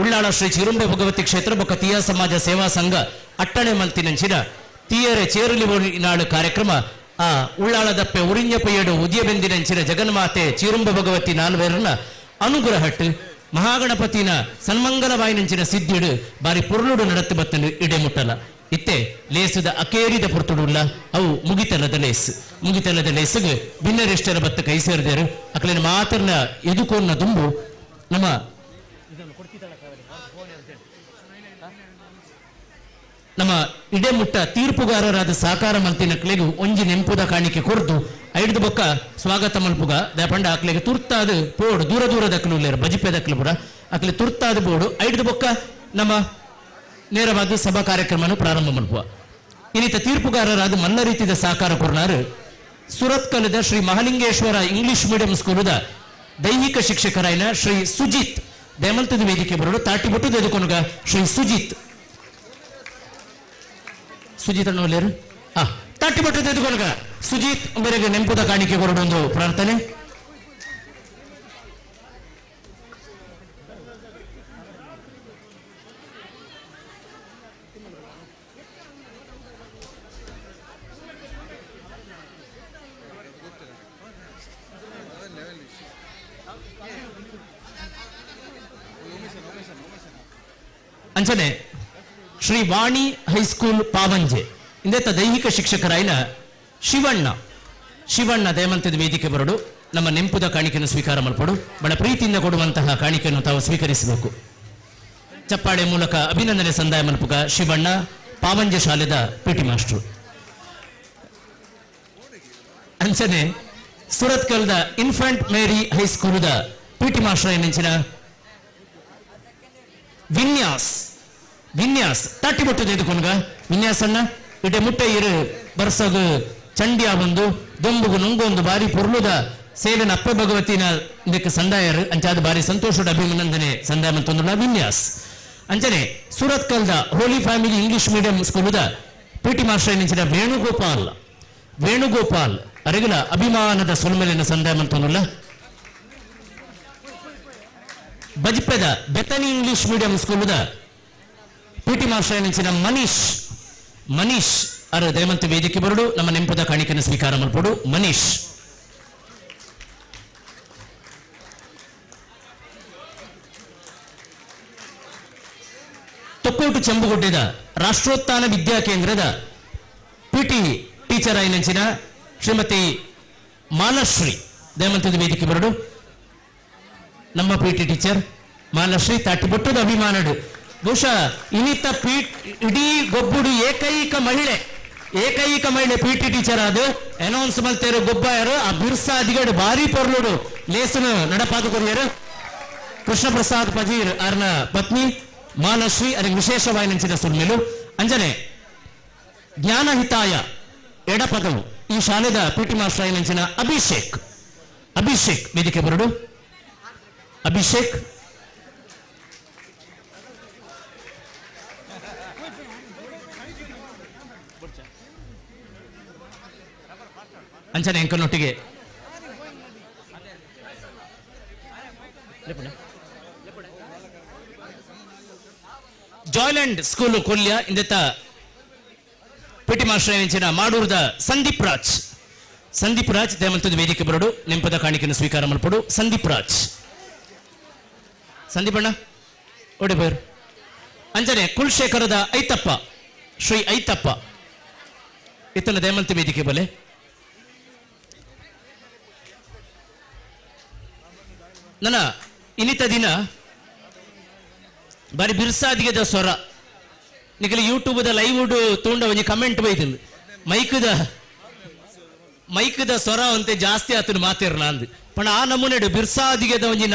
ಉಳ್ಳಾಳ ಶ್ರೀ ಚಿರುಂಬ ಭಗವತಿ ಕ್ಷೇತ್ರ ಬೊಕ್ಕ ತೀಯ ಸಮಾಜ ಸೇವಾ ಸಂಘ ಅಟ್ಟಣೆ ಮಂತಿನಂಚಿನ ತೀಯರೆ ಚೇರುಲಿ ನಾಳು ಕಾರ್ಯಕ್ರಮ ಆ ಉಳ್ಳಾಳ ದಪ್ಪೆ ಉರಿಂಜಪಯ್ಯಡು ಉದಿಯಬೆಂದಿನಂಚಿನ ಜಗನ್ಮಾತೆ ಚಿರುಂಬ ಭಗವತಿ ನಾಲ್ವೇರನ ಅನುಗ್ರಹಟ್ಟು ಮಹಾಗಣಪತಿನ ಸನ್ಮಂಗಲವಾಯಿನಂಚಿನ ಸಿದ್ಧಿಡು ಬಾರಿ ಪುರುಳುಡು ನಡತ್ತು ಬತ್ತನು ಇಡೆ ಮುಟ್ಟಲ ಇತ್ತೆ ಲೇಸುದ ಅಕೇರಿದ ಪುರ್ತುಡುಲ್ಲ ಅವು ಮುಗಿತನದ ಲೇಸುಗೆ ಭಿನ್ನರಿಷ್ಟರ ಬತ್ತ ಕೈ ಸೇರಿದರು ಅಕಲಿನ ಮಾತನ್ನ ಎದುಕೋನ್ನ ದುಂಬು ನಮ್ಮ ಇಡೆ ಮುಟ್ಟ ತೀರ್ಪುಗಾರರಾದ ಸಹಕಾರ ಮಂತ್ರಿನ ಕ್ಲೆಗು ಒಂಜಿ ನೆಂಪುದ ಕಾಣಿಕೆ ಕೊರ್ದು ಐದು ಬೊಕ್ಕ ಸ್ವಾಗತ ಮಲ್ಪುಗ ದಪಂಡ ಅಕ್ಲೆಗೆ ತುರ್ತಾದ ಪೋಡು ದೂರ ದೂರದಕ್ಕಲು ಲೇರು ಬಜಿಪೆದಕ್ಕಲು ಪುರ ಅಕ್ಲೆ ತುರ್ತಾದ ಬೋಡು ಐದು ಬೊಕ್ಕ ನಮ್ಮ ನೇರವಾದ ಸಭಾ ಕಾರ್ಯಕ್ರಮವನ್ನು ಪ್ರಾರಂಭ ಮಲ್ಪುವ ಇನ್ನಿತ ತೀರ್ಪುಗಾರರಾದ ಮಲ್ಲ ರೀತಿಯ ಸಹಕಾರ ಕೊರ್ನಾರು ಸುರತ್ಕಲದ ಶ್ರೀ ಮಹಾಲಿಂಗೇಶ್ವರ ಇಂಗ್ಲಿಷ್ ಮೀಡಿಯಂ ಸ್ಕೂಲದ ದೈಹಿಕ ಶಿಕ್ಷಕರಾಯಿನ ಶ್ರೀ ಸುಜಿತ್ ದಯಮಂತದ ವೇದಿಕೆ ಬರೋಡು ತಾಟಿಬಿಟ್ಟು ತೆಗೆದುಕೊಂಡ ಶ್ರೀ ಸುಜಿತ್ ಅನ್ನೋಲೇರು ತಾಟಿಬಿಟ್ಟು ತೆಗೆದುಕೊಂಡ ಸುಜಿತ್ ಮೇರೆಗೆ ನೆಂಪುದ ಕಾಣಿಕೆ ಕೊರಡೊಂದು ಪ್ರಾರ್ಥನೆ. ಅಂಚನೆ ಶ್ರೀ ವಾಣಿ ಹೈಸ್ಕೂಲ್ ಪಾವಂಜೆ ಇಂದೆತ್ತ ದೈಹಿಕ ಶಿಕ್ಷಕರಾಯಿನ ಶಿವಣ್ಣ ದಯಮಂತದ ವೇದಿಕೆ ಬರಡು ನಮ್ಮ ನೆಂಪುದ ಕಾಣಿಕೆಯನ್ನು ಸ್ವೀಕಾರ ಮಲ್ಪಡು ಬಹಳ ಪ್ರೀತಿಯಿಂದ ಕೊಡುವಂತಹ ಕಾಣಿಕೆಯನ್ನು ತಾವು ಸ್ವೀಕರಿಸಬೇಕು. ಚಪ್ಪಾಳೆ ಮೂಲಕ ಅಭಿನಂದನೆ ಸಂದಾಯ ಮಲ್ಪುಗ ಶಿವಣ್ಣ ಪಾವಂಜೆ ಶಾಲೆದ ಪಿಟಿ ಮಾಸ್ಟರ್. ಅಂಚನೆ ಸುರತ್ಕಲ್ದ ಇನ್ಫಂಟ್ ಮೇರಿ ಹೈಸ್ಕೂಲ್ದ ಪಿಟಿ ಮಾಸ್ಟರ್ ನೆಂಚಿನ ವಿನ್ಯಾಸ್ ತಟ್ಟಿಬಿಟ್ಟು ತೆಗೆದುಕೊಂಡ ವಿನ್ಯಾಸಣ್ಣ ಇಡೆ ಮುಟ್ಟೆ ಇರು ಬರ್ಸಗು ಚಂಡಿಯ ಒಂದು ದೊಂಬುಗು ನುಂಗೊಂದು ಬಾರಿ ಪುರ್ಲುದ ಸೇವೆನ ಅಪ್ಪ ಭಗವತಿನ ಇದಕ್ಕೆ ಸಂದಾಯರು ಅಂಚಾದ ಬಾರಿ ಸಂತೋಷದ ಅಭಿನಂದನೆ ಸಂದಾಯ ಮಂತೊಂದುಲ್ಲ ವಿನ್ಯಾಸ್. ಅಂಚನೆ ಸುರತ್ಕಲ್ದ ಹೋಲಿ ಫ್ಯಾಮಿಲಿ ಇಂಗ್ಲಿಷ್ ಮೀಡಿಯಂ ಸ್ಕೂಲದ ಪಿಟಿ ಮಾಸ್ಟರ್ ನೆಂಚಿನ ವೇಣುಗೋಪಾಲ್ ಅರೆಗುಲ ಅಭಿಮಾನದ ಸೊಲ್ಮೆಲಿನ ಸಂದಾಯ ಮಂತೊಂದುಲ್ಲ. ಬಜ್ಪೆದ ಬೆತನಿ ಇಂಗ್ಲಿಷ್ ಮೀಡಿಯಂ ಸ್ಕೂಲದ ಪಿಟಿ ಮಾಸ್ಟರ್ ನೆಂಚಿನ ಮನೀಶ್ ಅರ ದಯಮಂತ ವೇದಿಕೆ ಬರಡು ನಮ್ಮ ನೆಂಪುದ ಕಾಣಿಕೆಯನ್ನು ಸ್ವೀಕಾರ ಮಲ್ಪಡು ಮನೀಶ್. ತೊಕ್ಕೋಟು ಚೆಂಬುಗುಡ್ಡೆದ ರಾಷ್ಟ್ರೋತ್ಥಾನ ವಿದ್ಯಾ ಕೇಂದ್ರದ ಪಿಟಿ ಟೀಚರ್ ಆಯ್ನೆಂಚಿನ ಶ್ರೀಮತಿ ಮಾಲಶ್ರೀ ದಯಮಂತದ ವೇದಿಕೆ ಬರಡು ನಮ್ಮ ಪಿಟಿ ಟೀಚರ್ ಮಾಲಶ್ರೀ ತಾಟಿಬೊಟ್ಟದ ಅಭಿಮಾನಡು ಬಹುಶಃ ಇನ್ನಿತ ಇಡೀ ಗೊಬ್ಬುಡು ಏಕೈಕ ಮಹಿಳೆ ಪಿಟಿ ಟೀಚರ್ ಆದು ಅನೌನ್ಸ್ ಮಲ್ತೇರು ಗೊಬ್ಬಾಯರು ಆ ಬಿರ್ಸಾ ಅದಿಗಡು ಭಾರಿ ಪೊರ್ಲುಡು ಲೇಸನು ನಡಪಾದು ಕೊರಿಯರು ಕೃಷ್ಣ ಪ್ರಸಾದ್ ಪಜೀರ್ ಅವರ ಪತ್ನಿ ಮಾಲಶ್ರೀ ಅದಕ್ಕೆ ವಿಶೇಷವಾಗಿ ನೆಂಚಿನ ಸುರ್ಮಿಲು. ಅಂಜನೆ ಜ್ಞಾನಹಿತಾಯ ಎಡಪದವು ಈ ಶಾಲೆದ ಪಿಟಿ ಮಾಸ್ಟರ್ ನೆಂಚಿನ ಅಭಿಷೇಕ್ ವೇದಿಕೆ ಬರಡು. ಅಭಿಷೇಕ್ ಅಂಚನೆ ಎಂಕನೊಟ್ಟಿಗೆ ಜಾಯ್ಲೆಂಡ್ ಸ್ಕೂಲ್ ಕೊಲ್ಯ ಇಂದೆತ್ತ ಪಿಟಿ ಮಾಸ್ಟರ್ ಎಂಚಿನ ಮಾಡೂರ್ದ ಸಂದೀಪ್ ರಾಜ್ ದೇಮಂತದ ವೇದಿಕೆ ಬರೋಡು ನೆಂಪದ ಕಾಣಿಕೆಯನ್ನು ಸ್ವೀಕಾರ ಮಾಡ್ಪಡು ಸಂದೀಪ್ ಅಣ್ಣ ಒಡೆ ಬೇರು ಅಂಜನೆ ಕುಲಶೇಖರದ ಐತಪ್ಪ ಶ್ರೀ ಐತಪ್ಪ ಇತ್ತನ ದೇಮಂತ ವೇದಿಕೆ ಬಲೆ ನನ್ನ ಇನ್ನಿತ ದಿನ ಬಾರಿ ಬಿರ್ಸಾದಿಗೆದ ಸ್ವರ ನಿಖಿಲ ಯೂಟ್ಯೂಬ್ದ ಲೈವ್ ತೂಂಡ ಒಂಜಿ ಕಮೆಂಟ್ ಬೈತಿಂದು ಮೈಕದ ಸ್ವರ ಅಂತೆ ಜಾಸ್ತಿ ಆತನು ಮಾತಿರ್ನ ಅಂದು ಪಣ ಆ ನಮೂನೆಡು ಬಿರ್ಸಾದಿಗೆದ ಒಂಜಿ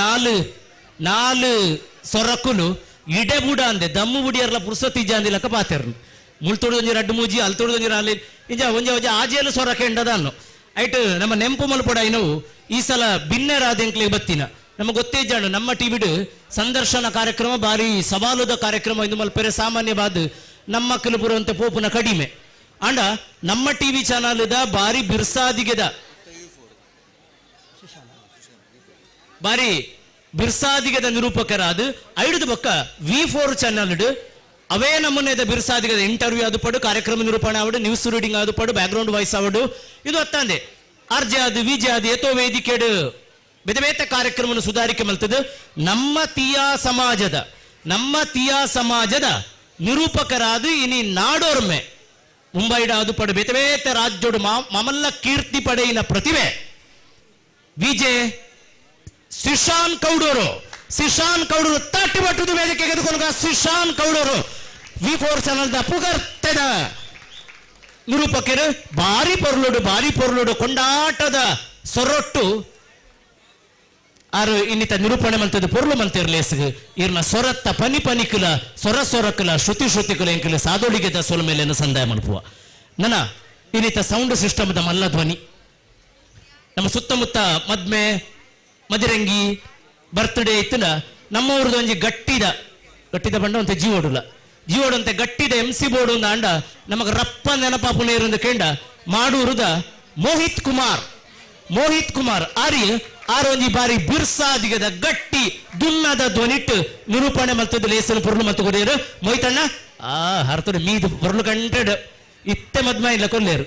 ನಾಲು ಸೊರಕುಲು ಇಡೆ ಬುಡ ಅಂದೆ ದಮ್ಮು ಬುಡಿಯರ್ಲ ಪುರ್ಸತಿ ಜಾಂದಿ ಲಕ್ಕ ಪಾತಿರ್ನು ಮುಳ್ತೊಡೊಂಜಿ ರಡ್ಡು ಮೂಜಿ ಅಲ್ತೊಡೊಂಜಿ ರಾಲಿ ಇಂಜ ಒಂಜಿ ಆಜೆಲು ಸೊರ ಕೆಂಡದ ಅನ್ನು ಐಟ್ ನಮ್ಮ ನೆಂಪು ಮಲ್ಪಡ ಇನವು ಈ ಸಲ ಬಿನ್ನೆರಾದೆಂಕ್ಲಿಗೆ ಬತ್ತಿನ ನಮಗೆ ಗೊತ್ತೇ ಜಾಣು ನಮ್ಮ ಟಿವಿಡು ಸಂದರ್ಶನ ಕಾರ್ಯಕ್ರಮ ಬಾರಿ ಸವಾಲುದ ಕಾರ್ಯಕ್ರಮ ಇದು ಮಲ್ಪೆರೆ ಸಾಮಾನ್ಯವಾದ ನಮ್ಮ ಮಕ್ಕಳು ಬರುವಂತೆ ಪೋಪುನ ಕಡಿಮೆ ಅಂಡ ನಮ್ಮ ಟಿವಿ ಚಾನಲ್ದ ಬಾರಿ ಬಿರ್ಸಾದಿಗೆದ ನಿರೂಪಕರಾದ ಐದು ಬಕ್ಕ V4 ಚಾನಲ್ ಅವೇ ನಮ್ಮನೆದ ಬಿರ್ಸಾದಿಗೆದ ಇಂಟರ್ವ್ಯೂ ಅದು ಪಡು ಕಾರ್ಯಕ್ರಮ ನಿರೂಪಣೆ ಆವಡು ನ್ಯೂಸ್ ರೀಡಿಂಗ್ ಅದು ಪಡು ಬ್ಯಾಕ್ಗ್ರೌಂಡ್ ವಾಯ್ಸ್ ಆವಡು ಇದು ಅತ್ತಂದೆ ಆರ್ಜೆ ಅದು ವಿಜೆ ಅದು ಏತೋ ವೇದಿಕೆಡು ಬೇತೆ ಕಾರ್ಯಕ್ರಮ ಸುಧಾರಿಕೆ ಮಲ್ತದ ನಮ್ಮ ತೀಯಾ ಸಮಾಜದ ನಿರೂಪಕರಾದ ಇನಿ ನಾಡೋರ್ಮೆ ಮುಂಬೈಡ ಅದು ಪಡು ಬೇತೆ ರಾಜ್ಯೋಡು ಮಮಲ್ಲ ಕೀರ್ತಿ ಪಡೆಯಿನ ಪ್ರತಿಭೆ ವಿಜೆ ಸಿಶಾನ್ ಕೌಡೂರು ತಟ್ಟಿ ಬಟ್ಟುದು ವೇದಿಕೆ ಗೆದ್ದುಕೊಂಡ ಸಿಶಾನ್ ಕೌಡೂರು V4 ಚಾನಲ್ದ ಪುಗರ್ತೆದ ನಿರೂಪಕರು ಬಾರಿ ಪೊರ್ಲುಡು ಕೊಂಡಾಟದ ಸೊರೊಟ್ಟು ಆರು ಇನ್ನಿತ ನಿರೂಪಣೆ ಮಂತದ ಪೊರ್ಲು ಮಂತಿರ್ಲೇಸ್ಗೆ ಇರ್ನ ಸೊರತ್ತ ಪನಿಕುಲ ಸೊರಕುಲ ಶ್ರುತಿಕುಲ ಎಂಕುಲ ಸಾದೋಳಿಗೆದ ಸೊಲ ಮೇಲೆ ಸಂದಾಯ ಮಲ್ಪುವ ನನ್ನ ಇನ್ನಿತ ಸೌಂಡ್ ಸಿಸ್ಟಮ್ದ ಮಲ್ಲ ಧ್ವನಿ ನಮ್ಮ ಸುತ್ತಮುತ್ತ ಮದ್ಮೆ ಮದಿರಂಗಿ ಬರ್ತ್ಡೇ ಇತ್ತನ ನಮ್ಮ ಊರದ ಒಂಜಿ ಗಟ್ಟಿದ ಬಂಡ ಅಂತ ಜೀವೋಡು ಗಟ್ಟಿದ MC ಬೋರ್ಡ್ ಒಂದು ಅಂಡ ನಮಗ ರಪ್ಪ ನೆನಪಾಪುನ ಇருந்து ಕೇಂಡ ಮಾಡೂರುದ ಮೋಹಿತ್ ಕುಮಾರ್ ಆರೊಂಜಿ ಬಾರಿ ಬಿರ್ಸಾದಿಗದ ಗಟ್ಟಿ ದುನ್ನದ ಧ್ವನಿಟ್ಟು ನಿರೂಪಣೆ ಮಲ್ತದ ಲೇಸಲು ಪೊರ್ಲು ಮತ್ತು ಕೊಡಿಯರು ಮೊಯ್ತಣ್ಣ ಹರ್ತಡು ಮೀದು ಪೊರ್ಲು ಕಂಟೆಡು ಇತ್ತೆ ಮದ್ಮ ಇಲ್ಲ ಕೊಲ್ಲೇರು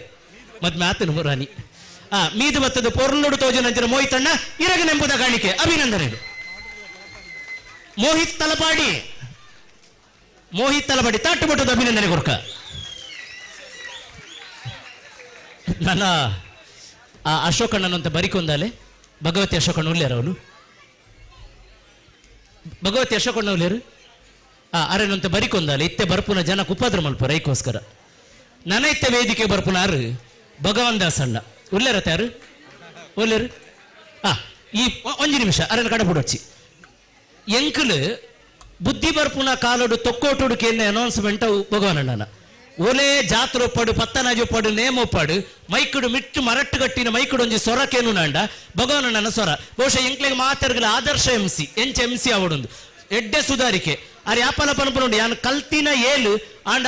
ಮದ್ಮೆ ಆತನು ಮುರಾನಿ ಮೀದು ಮತ್ತದ ಪೊರ್ಲುಡು ತೋಜನಂಚಿನ ಮೊಯ್ತಣ್ಣ ಇರಗ ನೆಂಬುದ ಕಾಣಿಕೆ ಅಭಿನಂದನೆಗಳು ಮೋಹಿತ್ ತಲಪಾಡಿ ತಾಟುಬಟ್ಟದ ಅಭಿನಂದನೆ ಕೊರ್ಕ ನನ್ನ ಅಶೋಕಣ್ಣನಂತ ಬರಿಕೊಂದಾಲೆ ಭಗವತಿ ಅಶೋಕಣ್ಣ ಉಳ್ಳೇರು ಅವನು ಭಗವತಿ ಅಶೋಕಣ್ಣ ಉಳ್ಳೇರು ಅರೇನಂತ ಬರಿಕೊಂದಾಲೆ ಇತ್ತೆ ಬರ್ಪುನ ಜನ ಉಪದ್ರ ಮಲ್ಪ ರೈಕೋಸ್ಕರ ನನ್ನ ಇತ್ತೆ ವೇದಿಕೆ ಬರ್ಪುನ ಆರು ಭಗವಾನ್ ದಾಸ್ ಅಣ್ಣ ಉಳ್ಳೇರತ್ತ ಯಾರು ಒಳ್ಳೇರು ಈ ಒಂಜಿ ನಿಮಿಷ ಅರೇನ ಕಡಪುಡಚ್ಚಿ ಎಂಕಲು ಬುದ್ಧಿ ಬರ್ಪುನ ಕಾಲೋಡು ತೊಕ್ಕೋಟುಡು ಕೇಂದ್ರ ಅನೌನ್ಸ್ಮೆಂಟ್ ಭಗವಾನ್ ಅಣ್ಣನ ಓಲೆ ಜಾತ್ರೆ ಒಪ್ಪಡು ಪತ್ತನಾಜಿ ಒಪ್ಪಡು ನೇಮ ಒಪ್ಪಡು ಮೈಕುಡು ಮಿಟ್ಟು ಮರಟ್ಟು ಕಟ್ಟಿನ ಮೈಕುಡು ಒಂಜಿ ಸೊರಕೇನು ನಾಂಡ ಭಗವಾನಣ್ಣನ ಸ್ವರ ಬಹುಶಃ ಎಂಕ್ಲೆಗೆ ಮಾತಾಡ್ಗಲ ಆದರ್ಶ MC ಅವಡೊಂದು ಎಡ್ಡೆ ಸುಧಾರಿಕೆ ಯಾಪಲ ಪನಪನುಂಡು ಯಾನು ಕಲ್ತಿನ ಏಲು ಆಂಡ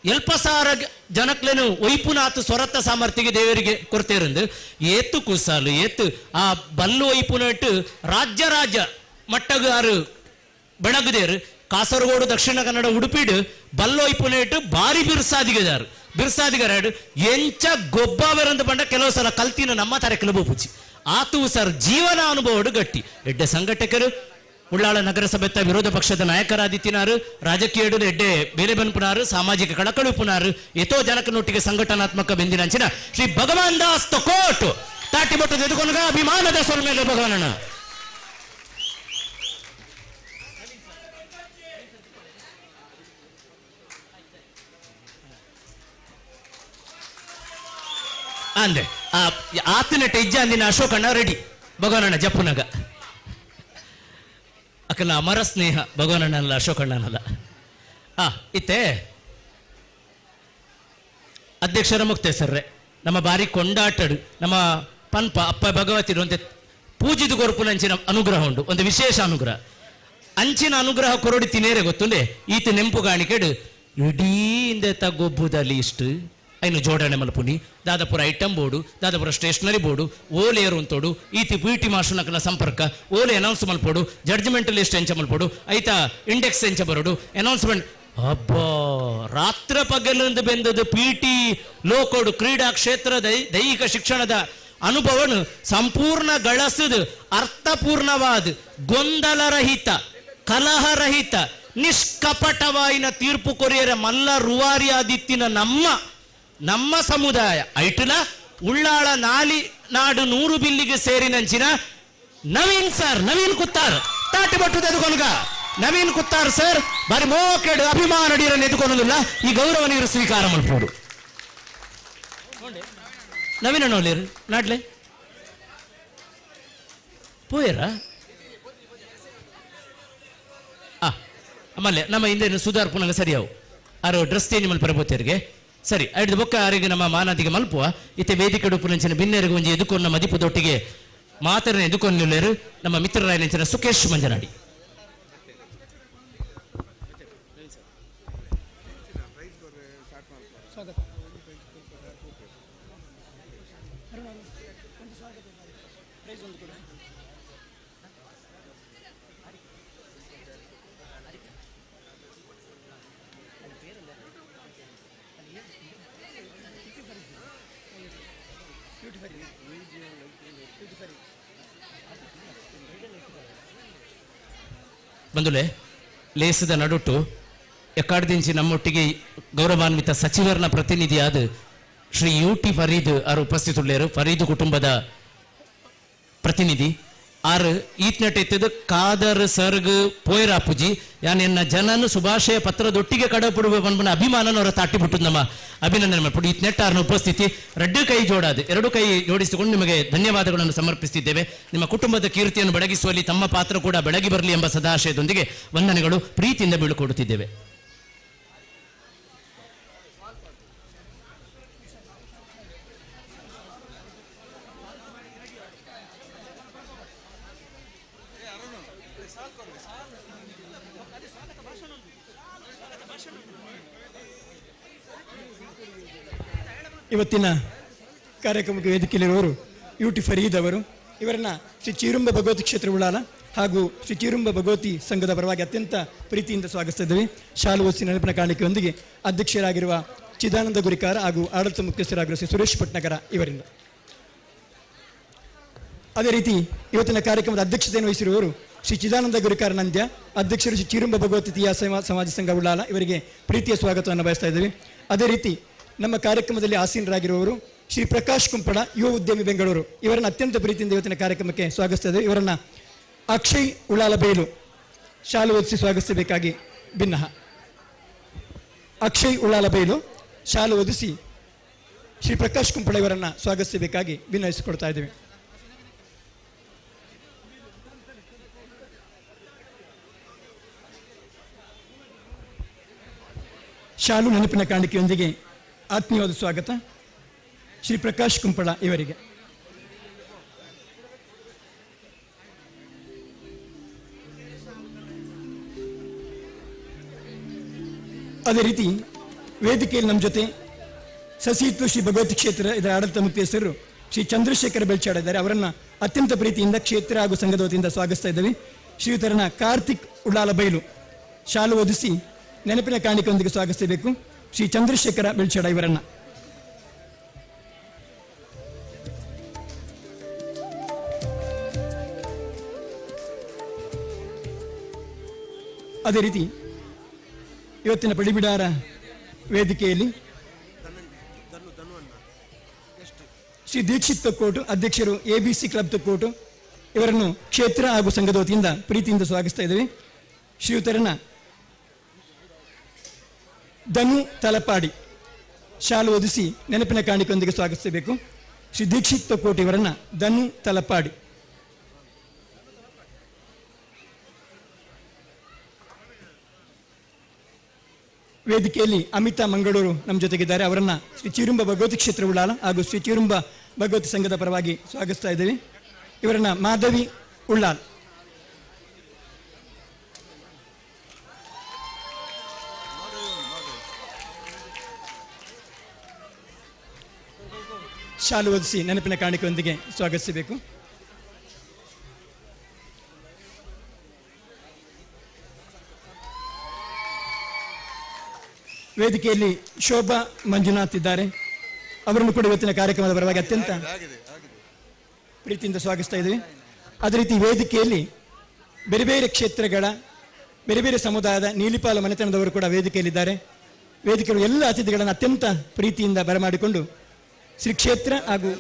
ಎಲ್ಪಸಾರ ಜನಕ್ಲೇನು ಒಯ್ಪುನಾತು ಸ್ವರತ್ತ ಸಾಮರ್ಥ್ಯಗೆ ದೇವರಿಗೆ ಕೊರತೆರಂದು ಏತು ಕುಸಾಲು ಆ ಬಲ್ಲು ಒಯ್ಪುನಟ್ಟು ರಾಜ್ಯ ಮಟ್ಟಗ ಆರು ಬೆಳಗುದೇರು ಕಾಸರಗೋಡು ದಕ್ಷಿಣ ಕನ್ನಡ ಉಡುಪಿಡು ಬಲ್ಲೊಯ್ಪುನೇಟು ಬಾರಿ ಬಿರ್ಸಾದಿಗರಾಡು ಎಂಚ ಗೊಬ್ಬಾವೆರಂದು ಬಂಡ ಕೆಲವು ಸಲ ಕಲ್ತಿನ ನಮ್ಮ ತರ ಕೆಲವು ಪೂಜಿ ಆತು ಸರ್ ಜೀವನ ಅನುಭವಡು ಗಟ್ಟಿ ಎಡ್ಡೆ ಸಂಘಟಕರು ಉಳ್ಳಾಳ ನಗರಸಭೆತ್ತ ವಿರೋಧ ಪಕ್ಷದ ನಾಯಕರಾದಿತ್ತಿನಾರು ರಾಜಕೀಯಡು ಎಡ್ಡೆ ಬೇರೆ ಬನ್ಪುನಾರು ಸಾಮಾಜಿಕ ಕಳಕಳುಪುನಾರು ಎತೋ ಜನಕನೊಟ್ಟಿಗೆ ಸಂಘಟನಾತ್ಮಕ ಬೆಂದಿನಂಚಿನ ಶ್ರೀ ಭಗವಾನ್ ದಾಸ್ ತೊಕೋಟು ತಾಟಿ ಬಟ್ಟು ತೆಗೆದುಕೊಂಡ ಅಭಿಮಾನದ ಸೊಲ್ ಮೇಲೆ ಭಗವಾನಣ್ಣ ಅಂದೆ ಆತನಟ ಇಜ್ಜ ಅಂದಿನ ಅಶೋಕಣ್ಣ ರೆಡಿ ಭಗವಾನಣ್ಣ ಜಪ್ಪುನಗ ಅಕ್ಕನ ಅಮರ ಸ್ನೇಹ ಭಗವಾನಣ್ಣನಲ್ಲ ಅಶೋಕಣ್ಣನಲ್ಲ ಇತ್ತೆ ಅಧ್ಯಕ್ಷರ ಮುಕ್ತೇಸರ್ರೆ ನಮ್ಮ ಬಾರಿ ಕೊಂಡಾಟಡು ನಮ್ಮ ಪನ್ಪ ಅಪ್ಪ ಭಗವತಿರು ಅಂತ ಪೂಜಿದು ಕೊರ್ಪುನಂಚಿನ ಅನುಗ್ರಹ ಉಂಟು ಒಂದು ವಿಶೇಷ ಅನುಗ್ರಹ ಅಂಚಿನ ಅನುಗ್ರಹ ಕೊರಡಿ ತಿನೇರೆ ಗೊತ್ತುಂಡೆ ಈತ ನೆಂಪು ಕಾಣಿಕೆಡು ಇಡೀ ಹಿಂದೆ ಗೊಬ್ಬುದಲ್ಲಿ ಇಷ್ಟು ಐನು ಜೋಡಣೆ ಮಲ್ಪುನಿ Dadapura item board Dadapura stationery board ಓಲೆ ಏರುವಂತೋಡು ಈತಿ ಪಿ ಟಿ ಮಾಸ್ಟರ್ನಕಲ ಸಂಪರ್ಕ ಓಲೆ ಅನೌನ್ಸ್ ಮಲ್ಪೋಡು ಜಡ್ಜ್ಮೆಂಟ್ ಲಿಸ್ಟ್ ಎಂಚ ಮಲ್ಪೋಡು ಐತ ಇಂಡೆಕ್ಸ್ ಎಂಚ ಬರೋಡು ಅನೌನ್ಸ್ಮೆಂಟ್ ಅಬ್ಬಾ ರಾತ್ರ ಪಗಲಿಂದ ಬೆಂದದು ಪಿ ಟಿ ಲೋಕೋಡು ಕ್ರೀಡಾ ಕ್ಷೇತ್ರದ ದೈಹಿಕ ಶಿಕ್ಷಣದ ಅನುಭವನು ಸಂಪೂರ್ಣ ಗಳಸದು ಅರ್ಥಪೂರ್ಣವಾದ ಗೊಂದಲರಹಿತ ಕಲಹರಹಿತ ನಿಷ್ಕಪಟವಾಯಿನ ತೀರ್ಪು ಕೊರಿಯರ ಮಲ್ಲ ರುವಾರಿ ಆದಿತ್ತಿನ ನಮ್ಮ ಸಮುದಾಯ ಐಟಲ ಉಳ್ಳಾಳ ನಾಲಿ ನಾಡು 100 ಬಿಲ್ಲಿಗೆ ಸೇರಿನಂಚಿನ ನವೀನ್ ಕುತ್ತಾರ್ ತಾಟಿ ಬಟ್ಟುದು ಎದುಕೊನಗ ನವೀನ್ ಕುತ್ತಾರ್ ಸರ್ ಬಾರಿ ಮೋಕೆಡು ಅಭಿಮಾನ ನಡಿಯರನ್ನು ಎದುಕೊನೋದಿಲ್ಲ ಈ ಗೌರವ ನೀರು ಸ್ವೀಕಾರ ಮಾಡ್ಬೋದು ನವೀನ ನೋಡ್ಲಿರು ನಾಡ್ಲೆ ಪೋಯರ ಆಮೇಲೆ ನಮ್ಮ ಹಿಂದೆ ಸುಧಾರ್ ಪುನಃ ಸರಿಯಾವು ಆರು ಡ್ರೆಸ್ ಚೇಂಜ್ ಮಲ್ಪರ ಬೋತಿಯರಿಗೆ ಸರಿ ಐದು ಬೊಕ್ಕ ಅವರಿಗೆ ನಮ್ಮ ಮಾನಾದಿಗೆ ಮಲ್ಪುವ ಇತ್ತೆ ವೇದಿಕೆ ಉಪುನಂಚಿನ ಬಿನ್ನೆರಿಗೆ ಒಂಜಿ ಎದುಕೊಂಡ ಮದಿಪುದೊಟ್ಟಿಗೆ ಮಾತರನ್ನ ಎದುಕೊಂಡಿಲ್ಲೇರು ನಮ್ಮ ಮಿತ್ರರಾಯನಂಚಿನ ಸುಕೇಶ್ ಮಂಜನಾಡಿ ಬಂಧುಲೆ ಲೇಸದ ನಡುಟು ಎಕ್ಕಾಡ್ದಿಂಚಿ ನಮ್ಮೊಟ್ಟಿಗೆ ಗೌರವಾನ್ವಿತ ಸಚಿವರನ ಪ್ರತಿನಿಧಿಯಾದ ಶ್ರೀ ಯುಟಿ ಫರೀದ್ ಅವರು ಉಪಸ್ಥಿತುಳ್ಳೇರು ಫರೀದ್ ಕುಟುಂಬದ ಪ್ರತಿನಿಧಿ ಆರು ಈತ್ನಟ್ ಎತ್ತದ ಕಾದರ್ ಸರ್ಗ್ ಪೋಯ್ರಾಪುಜಿ ಯಾನ್ ಎನ್ನ ಜನನು ಶುಭಾಶಯ ಪತ್ರದೊಟ್ಟಿಗೆ ಕಡಪಡುವ ಪನ್ಪನ ಅಭಿಮಾನನವರ ತಾಟಿ ಬಿಟ್ಟು ನಮ್ಮ ಅಭಿನಂದನೆ ಮಾಡ್ಬಿಟ್ಟು ಈತ್ನೆಟ್ ಆರ್ನ ಉಪಸ್ಥಿತಿ ಎರಡು ಕೈ ಜೋಡಿಸಿಕೊಂಡು ನಿಮಗೆ ಧನ್ಯವಾದಗಳನ್ನು ಸಮರ್ಪಿಸುತ್ತಿದ್ದೇವೆ ನಿಮ್ಮ ಕುಟುಂಬದ ಕೀರ್ತಿಯನ್ನು ಬೆಳಗಿಸುವಲ್ಲಿ ತಮ್ಮ ಪಾತ್ರ ಕೂಡ ಬೆಳಗಿ ಬರಲಿ ಎಂಬ ಸದಾಶಯದೊಂದಿಗೆ ವಂದನೆಗಳು ಪ್ರೀತಿಯಿಂದ ಬೀಳ್ಕೊಡುತ್ತಿದ್ದೇವೆ. ಇವತ್ತಿನ ಕಾರ್ಯಕ್ರಮಕ್ಕೆ ವೇದಿಕೆಯಲ್ಲಿರುವವರು ಯುಟಿ ಫರೀದ್ ಅವರು. ಇವರನ್ನ ಶ್ರೀ ಚೀರುಂಬ ಭಗವತಿ ಕ್ಷೇತ್ರ ಉಳ್ಳಾಲ ಹಾಗೂ ಶ್ರೀ ಚೀರುಂಬ ಭಗವತಿ ಸಂಘದ ಪರವಾಗಿ ಅತ್ಯಂತ ಪ್ರೀತಿಯಿಂದ ಸ್ವಾಗತಿಸ್ತಾ ಇದ್ದೇವೆ. ಶಾಲು ಓದಿಸಿ ನೆನಪಿನ ಕಾಣಿಕೆಯೊಂದಿಗೆ ಅಧ್ಯಕ್ಷರಾಗಿರುವ ಚಿದಾನಂದ ಗುರಿಕಾರ ಹಾಗೂ ಆಡಳಿತ ಮುಖ್ಯಸ್ಥರಾಗಿರುವ ಶ್ರೀ ಸುರೇಶ್ ಪಟ್ನಗರ ಇವರಿಂದ. ಅದೇ ರೀತಿ ಇವತ್ತಿನ ಕಾರ್ಯಕ್ರಮದ ಅಧ್ಯಕ್ಷತೆಯನ್ನು ವಹಿಸಿರುವವರು ಶ್ರೀ ಚಿದಾನಂದ ಗುರಿಕಾರ ನಂದ್ಯ, ಅಧ್ಯಕ್ಷರು ಶ್ರೀ ಚೀರುಂಬ ಭಗವತಿ ತೀಯ ಸಮಾಜ ಸಂಘ ಉಳ್ಳಾಲ. ಇವರಿಗೆ ಪ್ರೀತಿಯ ಸ್ವಾಗತವನ್ನು ಬಯಸ್ತಾ ಇದ್ದೇವೆ. ಅದೇ ರೀತಿ ನಮ್ಮ ಕಾರ್ಯಕ್ರಮದಲ್ಲಿ ಆಸೀನರಾಗಿರುವವರು ಶ್ರೀ ಪ್ರಕಾಶ್ ಕುಂಪಳ, ಯುವ ಉದ್ಯಮಿ ಬೆಂಗಳೂರು. ಇವರನ್ನು ಅತ್ಯಂತ ಪ್ರೀತಿಯಿಂದ ಇವತ್ತಿನ ಕಾರ್ಯಕ್ರಮಕ್ಕೆ ಸ್ವಾಗತಿಸ್ತಾ ಇದ್ದೇವೆ. ಇವರನ್ನ ಅಕ್ಷಯ್ ಉಳ್ಳಾಲ ಬೈಲು ಶಾಲು ಓದಿಸಿ ಸ್ವಾಗತಿಸಬೇಕಾಗಿ ಭಿನ್ನಹ. ಅಕ್ಷಯ್ ಉಳ್ಳಾಲ ಬೈಲು ಶಾಲು ಓದಿಸಿ ಶ್ರೀ ಪ್ರಕಾಶ್ ಕುಂಪಳ ಇವರನ್ನ ಸ್ವಾಗತಿಸಬೇಕಾಗಿ ಭಿನ್ನಯಿಸಿಕೊಡ್ತಾ ಇದ್ದೇವೆ. ಶಾಲು ನೆನಪಿನ ಕಾಣಿಕೆಯೊಂದಿಗೆ ಆತ್ಮೀಯವಾದ ಸ್ವಾಗತ ಶ್ರೀ ಪ್ರಕಾಶ್ ಕುಂಪಳ ಇವರಿಗೆ. ಅದೇ ರೀತಿ ವೇದಿಕೆಯಲ್ಲಿ ನಮ್ಮ ಜೊತೆ ಸಸಿಹಿತ್ಲು ಶ್ರೀ ಭಗವತಿ ಕ್ಷೇತ್ರ ಇದರ ಆಡಳಿತ ಮುಖ್ಯಸ್ಥರು ಶ್ರೀ ಚಂದ್ರಶೇಖರ ಬೆಳ್ಚಾಡ ಇದ್ದಾರೆ. ಅವರನ್ನು ಅತ್ಯಂತ ಪ್ರೀತಿಯಿಂದ ಕ್ಷೇತ್ರ ಹಾಗೂ ಸಂಘದ ವತಿಯಿಂದ ಸ್ವಾಗತಿಸ್ತಾ ಇದ್ದೇವೆ. ಶ್ರೀಯುತರನ್ನ ಕಾರ್ತಿಕ್ ಉಳ್ಳಾಲ ಬೈಲು ಶಾಲು ಓದಿಸಿ ನೆನಪಿನ ಕಾಣಿಕೆಯೊಂದಿಗೆ ಸ್ವಾಗತಿಸಬೇಕು ಶ್ರೀ ಚಂದ್ರಶೇಖರ ಬೆಳ್ಚಾಡ ಇವರನ್ನ. ಅದೇ ರೀತಿ ಇವತ್ತಿನ ಪಡಿಬಿಡಾರ ವೇದಿಕೆಯಲ್ಲಿ ಶ್ರೀ ದೀಕ್ಷಿತ್ ತೊಕ್ಕೋಟು, ಅಧ್ಯಕ್ಷರು ABC ಕ್ಲಬ್ ತೊಕ್ಕೋಟು, ಇವರನ್ನು ಕ್ಷೇತ್ರ ಹಾಗೂ ಸಂಘದ ವತಿಯಿಂದ ಪ್ರೀತಿಯಿಂದ ಸ್ವಾಗತಿಸ್ತಾ ಇದ್ದೇವೆ. ಶ್ರೀಯುತರನ್ನ ಧನು ತಲಪಾಡಿ ಶಾಲು ಓದಿಸಿ ನೆನಪಿನ ಕಾಣಿಕೆಯೊಂದಿಗೆ ಸ್ವಾಗತಿಸಬೇಕು ಶ್ರೀ ದೀಕ್ಷಿತ್ ತೊಕ್ಕೋಟು ಇವರನ್ನ ಧನು ತಲಪಾಡಿ. ವೇದಿಕೆಯಲ್ಲಿ ಅಮಿತಾ ಮಂಗಳೂರು ನಮ್ಮ ಜೊತೆಗಿದ್ದಾರೆ. ಅವರನ್ನ ಶ್ರೀ ಚೀರುಂಬ ಭಗವತಿ ಕ್ಷೇತ್ರ ಉಳ್ಳಾಲ ಹಾಗೂ ಶ್ರೀ ಚೀರುಂಬ ಭಗವತಿ ಸಂಘದ ಪರವಾಗಿ ಸ್ವಾಗತಿಸ್ತಾ ಇದ್ದೇವೆ. ಇವರನ್ನ ಮಾಧವಿ ಉಳ್ಳಾಲ್. ಶಾಲು ಹೊದಿಸಿ ನೆನಪಿನ ಕಾಣಿಕೆಯೊಂದಿಗೆ ಸ್ವಾಗತಿಸಬೇಕು. ವೇದಿಕೆಯಲ್ಲಿ ಶೋಭಾ ಮಂಜುನಾಥ್ ಇದ್ದಾರೆ. ಅವರನ್ನು ಕೂಡ ಇವತ್ತಿನ ಕಾರ್ಯಕ್ರಮದ ಪರವಾಗಿ ಅತ್ಯಂತ ಪ್ರೀತಿಯಿಂದ ಸ್ವಾಗತಿಸ್ತಾ ಇದ್ದೀವಿ. ಅದೇ ರೀತಿ ವೇದಿಕೆಯಲ್ಲಿ ಬೇರೆ ಬೇರೆ ಕ್ಷೇತ್ರಗಳ ಬೇರೆ ಬೇರೆ ಸಮುದಾಯದ ನೀಲಿಪಾಲ ಮನೆತನದವರು ಕೂಡ ವೇದಿಕೆಯಲ್ಲಿದ್ದಾರೆ. ವೇದಿಕೆಗಳು ಎಲ್ಲ ಅತಿಥಿಗಳನ್ನು ಅತ್ಯಂತ ಪ್ರೀತಿಯಿಂದ ಬರಮಾಡಿಕೊಂಡು ಶ್ರೀ ಕ್ಷೇತ್ರ ಹಾಗೂ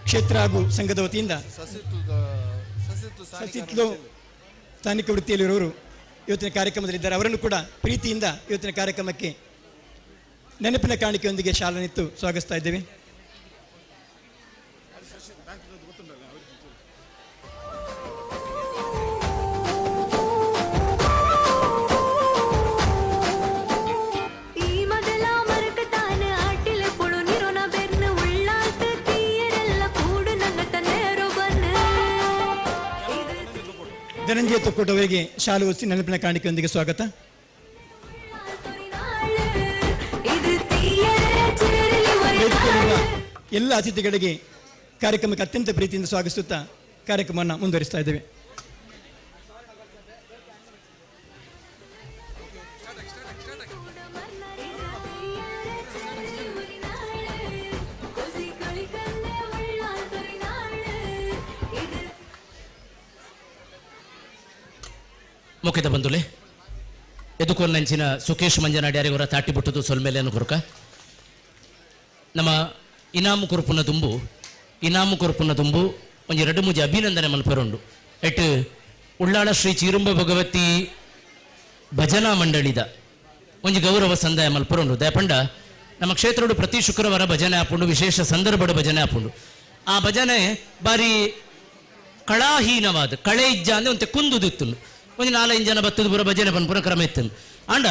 ಕ್ಷೇತ್ರ ಹಾಗೂ ಸಂಘದ ವತಿಯಿಂದ ಸಸಿತ್ಲು ಸ್ಥಾನಿಕ ವೃತ್ತಿಯಲ್ಲಿರುವವರು ಇವತ್ತಿನ ಕಾರ್ಯಕ್ರಮದಲ್ಲಿದ್ದಾರೆ. ಅವರನ್ನು ಕೂಡ ಪ್ರೀತಿಯಿಂದ ಇವತ್ತಿನ ಕಾರ್ಯಕ್ರಮಕ್ಕೆ ನೆನಪಿನ ಕಾಣಿಕೆಯೊಂದಿಗೆ ಶಾಲನಿತ್ತು ಸ್ವಾಗತಿಸ್ತಾ ಇದ್ದೇವೆ. ಧನಂಜಯ ತೊಕ್ಕೋಟ್ ಅವರಿಗೆ ಶಾಲು ಹೊದಿಸಿ ನೆನಪಿನ ಕಾಣಿಕೆಯೊಂದಿಗೆ ಸ್ವಾಗತ. ಎಲ್ಲ ಅತಿಥಿಗಳಿಗೆ ಕಾರ್ಯಕ್ರಮಕ್ಕೆ ಅತ್ಯಂತ ಪ್ರೀತಿಯಿಂದ ಸ್ವಾಗತಿಸುತ್ತಾ ಕಾರ್ಯಕ್ರಮವನ್ನು ಮುಂದುವರಿಸ್ತಾ ಇದ್ದೇವೆ. ಮುಖ್ಯದ ಬಂಧುಲೆ ಎದುಕೊನ್ನಂಚಿನ ಸುಕೇಶ್ ಮಂಜನಾಡ್ಯಾರಿವರ ತಾಟಿ ಬಿಟ್ಟದು ಸೊಲ್ಮೇಲೆಯನ್ನು ಕುರುಕ ನಮ್ಮ ಇನಾಮು ಕೊರಪುನ ತುಂಬು ಒಂದು 2-3 ಅಭಿನಂದನೆ ಮಲ್ಪರುಂಡು. ಎಟ್ ಉಳ್ಳಾಳ ಶ್ರೀ ಚೀರುಂಬ ಭಗವತಿ ಭಜನಾ ಮಂಡಳಿದ ಒಂದು ಗೌರವ ಸಂದಾಯ ಮಲ್ಪರುಂಡು. ದಯಪಂಡ ನಮ್ಮ ಕ್ಷೇತ್ರಡು ಪ್ರತಿ ಶುಕ್ರವಾರ ಭಜನೆ ಹಾಪುಂಡು, ವಿಶೇಷ ಸಂದರ್ಭದ ಭಜನೆ ಹಾಪುಂಡು. ಆ ಭಜನೆ ಬಾರಿ ಕಳಾಹೀನವಾದ ಕಳೆ ಇಜ್ಜ ಅಂದರೆ ಒಂತೆ ಕುಂದುದಿತ್ತು. ಒಂದು 4-5 ಜನ ಬತ್ತದ ಪುರ ಭಜನೆ ಪನ್ಪುರ ಕ್ರಮ ಇತ್ತು ಅಂಡ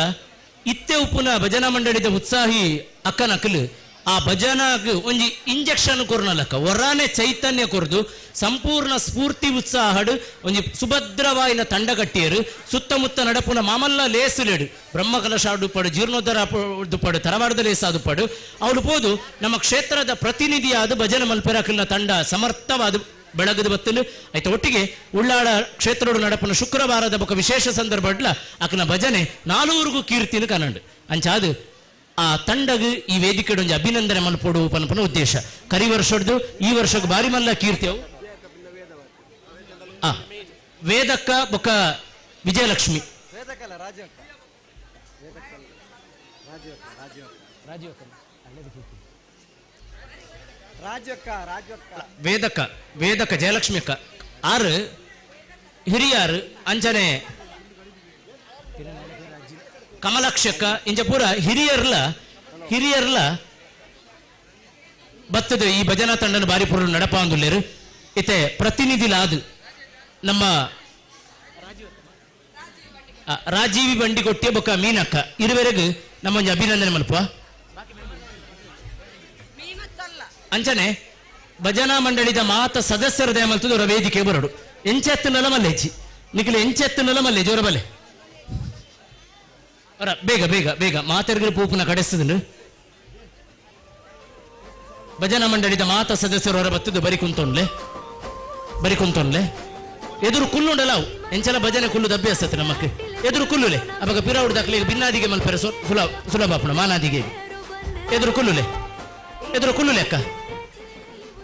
ಇತ್ತೆ ಉಪ್ಪುನ ಭಜನಾ ಮಂಡಳಿದ ಉತ್ಸಾಹಿ ಅಕ್ಕನಕಲು ಆ ಭಜನಾಗ ಒಂದು ಇಂಜೆಕ್ಷನ್ ಕೊರ್ನಲಕ್ಕ ಹೊರಾನೆ ಚೈತನ್ಯ ಕೊರ್ದು ಸಂಪೂರ್ಣ ಸ್ಫೂರ್ತಿ ಉತ್ಸಾಹಡು ಒಂದು ಸುಭದ್ರವಾಯಿನ ತಂಡ ಕಟ್ಟಿಯರು ಸುತ್ತಮುತ್ತ ನಡಪುನ ಮಾಮಲ್ಲ ಲೇಸುಲೆಡು ಬ್ರಹ್ಮಕಲಶಾಡು ಪಡು ಜೀರ್ಣೋದ್ಧಾರ ಪಡು ತರವಾರದ ಲೇಸಾದು ಪಡು ಅವಳು ಹೋದು ನಮ್ಮ ಕ್ಷೇತ್ರದ ಪ್ರತಿನಿಧಿಯಾದ ಭಜನೆ ಮಲ್ಪೆರಾಕಲ್ನ ತಂಡ ಸಮರ್ಥವಾದ ಬೆಳಗದ ಬತ್ತಲು ಆಯ್ತು. ಒಟ್ಟಿಗೆ ಉಳ್ಳಾಳ ಕ್ಷೇತ್ರಡು ನಡಪನ ಶುಕ್ರವಾರದ ಬೊಕ್ಕ ವಿಶೇಷ ಸಂದರ್ಭಡ್ಲ ಆಕನ ಭಜನೆ 400 ಕೀರ್ತಿನ ಕನಂಡು ಅಂಚಾದು ಆ ತಂಡಗ ಈ ವೇದಿಕೆ ಒಂದು ಅಭಿನಂದನೆ ಮಲ್ಪೋಡು ಪನ್ಪನ ಉದ್ದೇಶ. ಕರಿ ವರ್ಷದ್ದು ಈ ವರ್ಷಕ್ಕೆ ಬಾರಿ ಮಲ್ಲ ಕೀರ್ತಿಯವು ವೇದಕ್ಕ ಬೊಕ್ಕ ವಿಜಯಲಕ್ಷ್ಮಿ ವೇದಕ್ಕ ಜಯಲಕ್ಷ್ಮಿ ಅಕ್ಕ ಆರು ಹಿರಿಯಾರು ಅಂಚನೆ ಕಮಲಾಕ್ಷಕ್ಕ ಇಂಜ ಪೂರ ಹಿರಿಯರ್ಲ ಬತ್ತದ ಈ ಭಜನಾ ತಂಡನ ಬಾರಿ ಪೂರ ನಡಪಾಂದುಲ್ಲೇರು ಇತ್ತೆ ಪ್ರತಿನಿಧಿಲಾದು ನಮ್ಮ ರಾಜೀವಿ ಬಂಡಿ ಕೊಟ್ಟಿಯ ಬೊಕ್ಕ ಮೀನಕ್ಕ ಇರುವರೆಗೂ ನಮ್ಮ ಒಂದು ಅಭಿನಂದನೆ ಮಲ್ಪ ಅಂಚನೆ ಭಜನಾ ಮಂಡಳಿದ ಮಾತ ಸದಸ್ಯರ ದಯ ಮಲ್ತದ ಅವರ ವೇದಿಕೆ ಬರಡು ಎಂಚೆತ್ತು ನಲ ಮಲ್ಲೆಚ್ಚಿ ನಿಖಿಲ ಎಂಚೆತ್ತು ನಲ ಮಲ್ಲೆ ಜೋರ ಬಲೆ ಅವರ ಬೇಗ ಮಾತೆರ್ಗರು ಪೂಪುನ ಕಡೆಸ್ತದ ಭಜನಾ ಮಂಡಳಿದ ಮಾತ ಸದಸ್ಯರು ಹೊರ ಬತ್ತದು ಬರಿ ಕುಂತೊಂಡ್ಲೆ ಎದುರು ಕುಲ್ಲುಂಡಲಾವು ಎಂಚಲ ಭಜನೆ ಕುಲ್ಲುದ ಅಭ್ಯಾಸ ನಮಕ್ಕೆ ಎದುರು ಕುಲ್ಲುಲೆ ಅವಾಗ ಪಿರಾವುಡ್ ದಾಖಲೆ ಭಿನ್ನಾದಿಗೆ ಮಲ್ಪರೆ ಸುಲಭಾಪುಣ ಮಾನಾದಿಗೆ ಎದುರು ಕುಲ್ಲುಲೆ ಅಕ್ಕ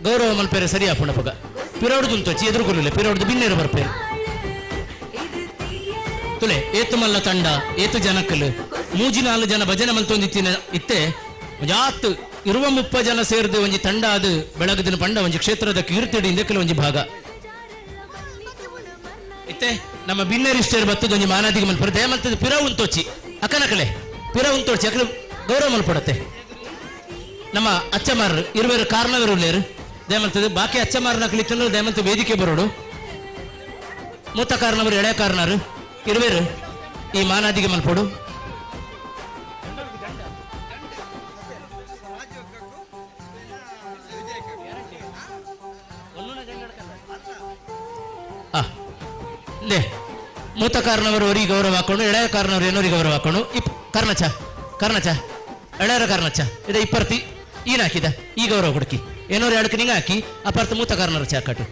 ಗೌರವ ಮಲ್ಪೇರೆ ಸರಿಯಾಪುಣ ಪಗ ಪಿರಾವುಡು ತೋಚಿ ಎದುರು ಕುಲ್ಲುಲೆ ಪಿರಾವುಡು ಭಿನ್ನೇರು ಬರ್ಪೇರು ತುಲೆ ಏತು ಮಲ್ಲ ತಂಡ ಏತು ಜನಕ್ಕಲು 3-4 ಜನ ಭಜನೆ ಮಲ್ತೊಂದಿತ್ತಿನ ಇತ್ತೆ ಜಾತ್ 20-30 ಜನ ಸೇರಿದ ಒಂಜಿ ತಂಡ ಅದು ಬೆಳಗದಿನ ಪಂಡ ಒಂಜಿ ಕ್ಷೇತ್ರದ ಕೀರ್ತಿಡಿಂದ ಕೆಲವೊಂಜಿ ಭಾಗ ಇತ್ತೆ ನಮ್ಮ ಭಿನ್ನರಿಷ್ಟರು ಬತ್ತದ ಒಂಜಿ ಮಾನಾದಿಗೆ ಮಲ್ಪರೆ ದಯ ಮಲ್ತದ ಪಿರ ಉಂತೋಚಿ ಅಕ್ಕನಕಲೆ ಪಿರ ಉಂತೋಚಿ ಅಕ್ಕಲು ಗೌರವ ಮಲ್ಪಡತ್ತೆ. ನಮ್ಮ ಅಚ್ಚಮಾರರು ಇರುವರು ಕಾರಣವರು ಉಳ್ಳೇರು ದಯ ಮಲ್ತದ ಬಾಕಿ ಅಚ್ಚಮಾರನ ಕಲಿತಂದ್ರೆ ದಯ ಮಲ್ತ ವೇದಿಕೆ ಬರೋಡು ಮೂತ ಕಾರಣವರು ಎಳೆ ಕಾರಣರು ಇರುವೇರು ಈ ಮಾನಾದಿಗೆ ಮಲ್ಪಡು ಮೂತ ಕಾರಣವರು ಅವರಿಗೆ ಗೌರವ ಹಾಕೊಂಡು ಎಳೆಯ ಕಾರಣವರು ಏನೋರಿಗೆ ಗೌರವ ಹಾಕೊಂಡು ಕರ್ನಚ ಎಳೆಯರ ಕರ್ನಚ ಇದು ಇಪ್ಪರ್ತಿ ಈನ ಹಾಕಿದ ಈ ಗೌರವ ಹುಡುಕಿ ಏನೋರು ಎಡಕ್ಕೆ ನಿಂಗೆ ಹಾಕಿ ಅಪರ್ಥ ಮೂತ ಕಾರಣರು ಚಾಕಟ್ಟು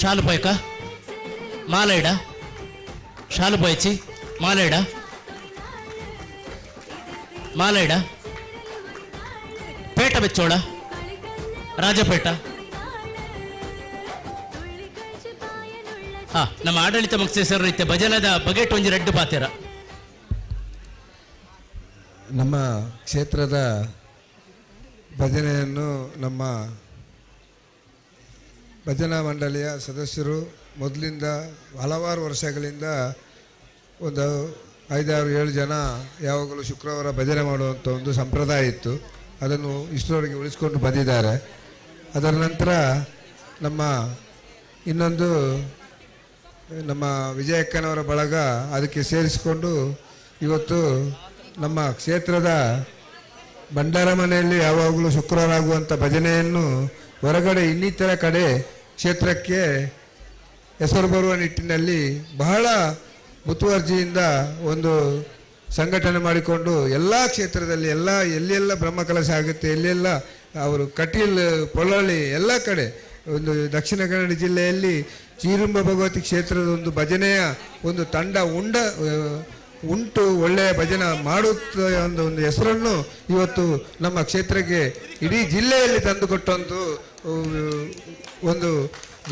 ಶಾಲು ಪೋಯಕ ಮಾಲೈಡ ಶಾಲು ಪೋಯಚಿ ಮಾಲೈಡ ಪೇಟ ಬೆಚ್ಚೋಳ ರಾಜಪೇಟ ನಮ್ಮ ಆಡಳಿತ ಮುಖ್ಯಸ್ಥರು ರೀತಿಯ ಭಜನದ ಬಗೆಟ್ ಒಂಜಿ ರೆಡ್ಡು ಪಾತೆರ ನಮ್ಮ ಕ್ಷೇತ್ರದ ಭಜನೆಯನ್ನು ನಮ್ಮ ಭಜನಾ ಮಂಡಳಿಯ ಸದಸ್ಯರು ಮೊದಲಿಂದ ಹಲವಾರು ವರ್ಷಗಳಿಂದ ಒಂದು 5-6-7 ಜನ ಯಾವಾಗಲೂ ಶುಕ್ರವಾರ ಭಜನೆ ಮಾಡುವಂಥ ಒಂದು ಸಂಪ್ರದಾಯ ಇತ್ತು. ಅದನ್ನು ಇಷ್ಟರವರೆಗೆ ಉಳಿಸ್ಕೊಂಡು ಬಂದಿದ್ದಾರೆ. ಅದರ ನಂತರ ಇನ್ನೊಂದು ನಮ್ಮ ವಿಜಯಕ್ಕನವರ ಬಳಗ ಅದಕ್ಕೆ ಸೇರಿಸಿಕೊಂಡು ಇವತ್ತು ನಮ್ಮ ಕ್ಷೇತ್ರದ ಭಂಡಾರ ಮನೆಯಲ್ಲಿ ಯಾವಾಗಲೂ ಶುಕ್ರವಾರ ಆಗುವಂಥ ಭಜನೆಯನ್ನು ಹೊರಗಡೆ ಇನ್ನಿತರ ಕಡೆ ಕ್ಷೇತ್ರಕ್ಕೆ ಹೆಸರು ಬರುವ ನಿಟ್ಟಿನಲ್ಲಿ ಬಹಳ ಮುತುವರ್ಜಿಯಿಂದ ಒಂದು ಸಂಘಟನೆ ಮಾಡಿಕೊಂಡು ಎಲ್ಲ ಕ್ಷೇತ್ರದಲ್ಲಿ ಎಲ್ಲೆಲ್ಲ ಬ್ರಹ್ಮಕಲಶ ಆಗುತ್ತೆ, ಎಲ್ಲೆಲ್ಲ ಅವರು ಕಟೀಲ್, ಪೊಳ್ಳಳ್ಳಿ ಎಲ್ಲ ಕಡೆ ಒಂದು ದಕ್ಷಿಣ ಕನ್ನಡ ಜಿಲ್ಲೆಯಲ್ಲಿ ಚೀರುಂಬ ಭಗವತಿ ಕ್ಷೇತ್ರದ ಒಂದು ಭಜನೆಯ ಒಂದು ತಂಡ ಉಂಟು, ಒಳ್ಳೆಯ ಭಜನೆ ಮಾಡುತ್ತ ಒಂದು ಹೆಸರನ್ನು ಇವತ್ತು ನಮ್ಮ ಕ್ಷೇತ್ರಕ್ಕೆ ಇಡೀ ಜಿಲ್ಲೆಯಲ್ಲಿ ತಂದುಕೊಟ್ಟಂತ ಒಂದು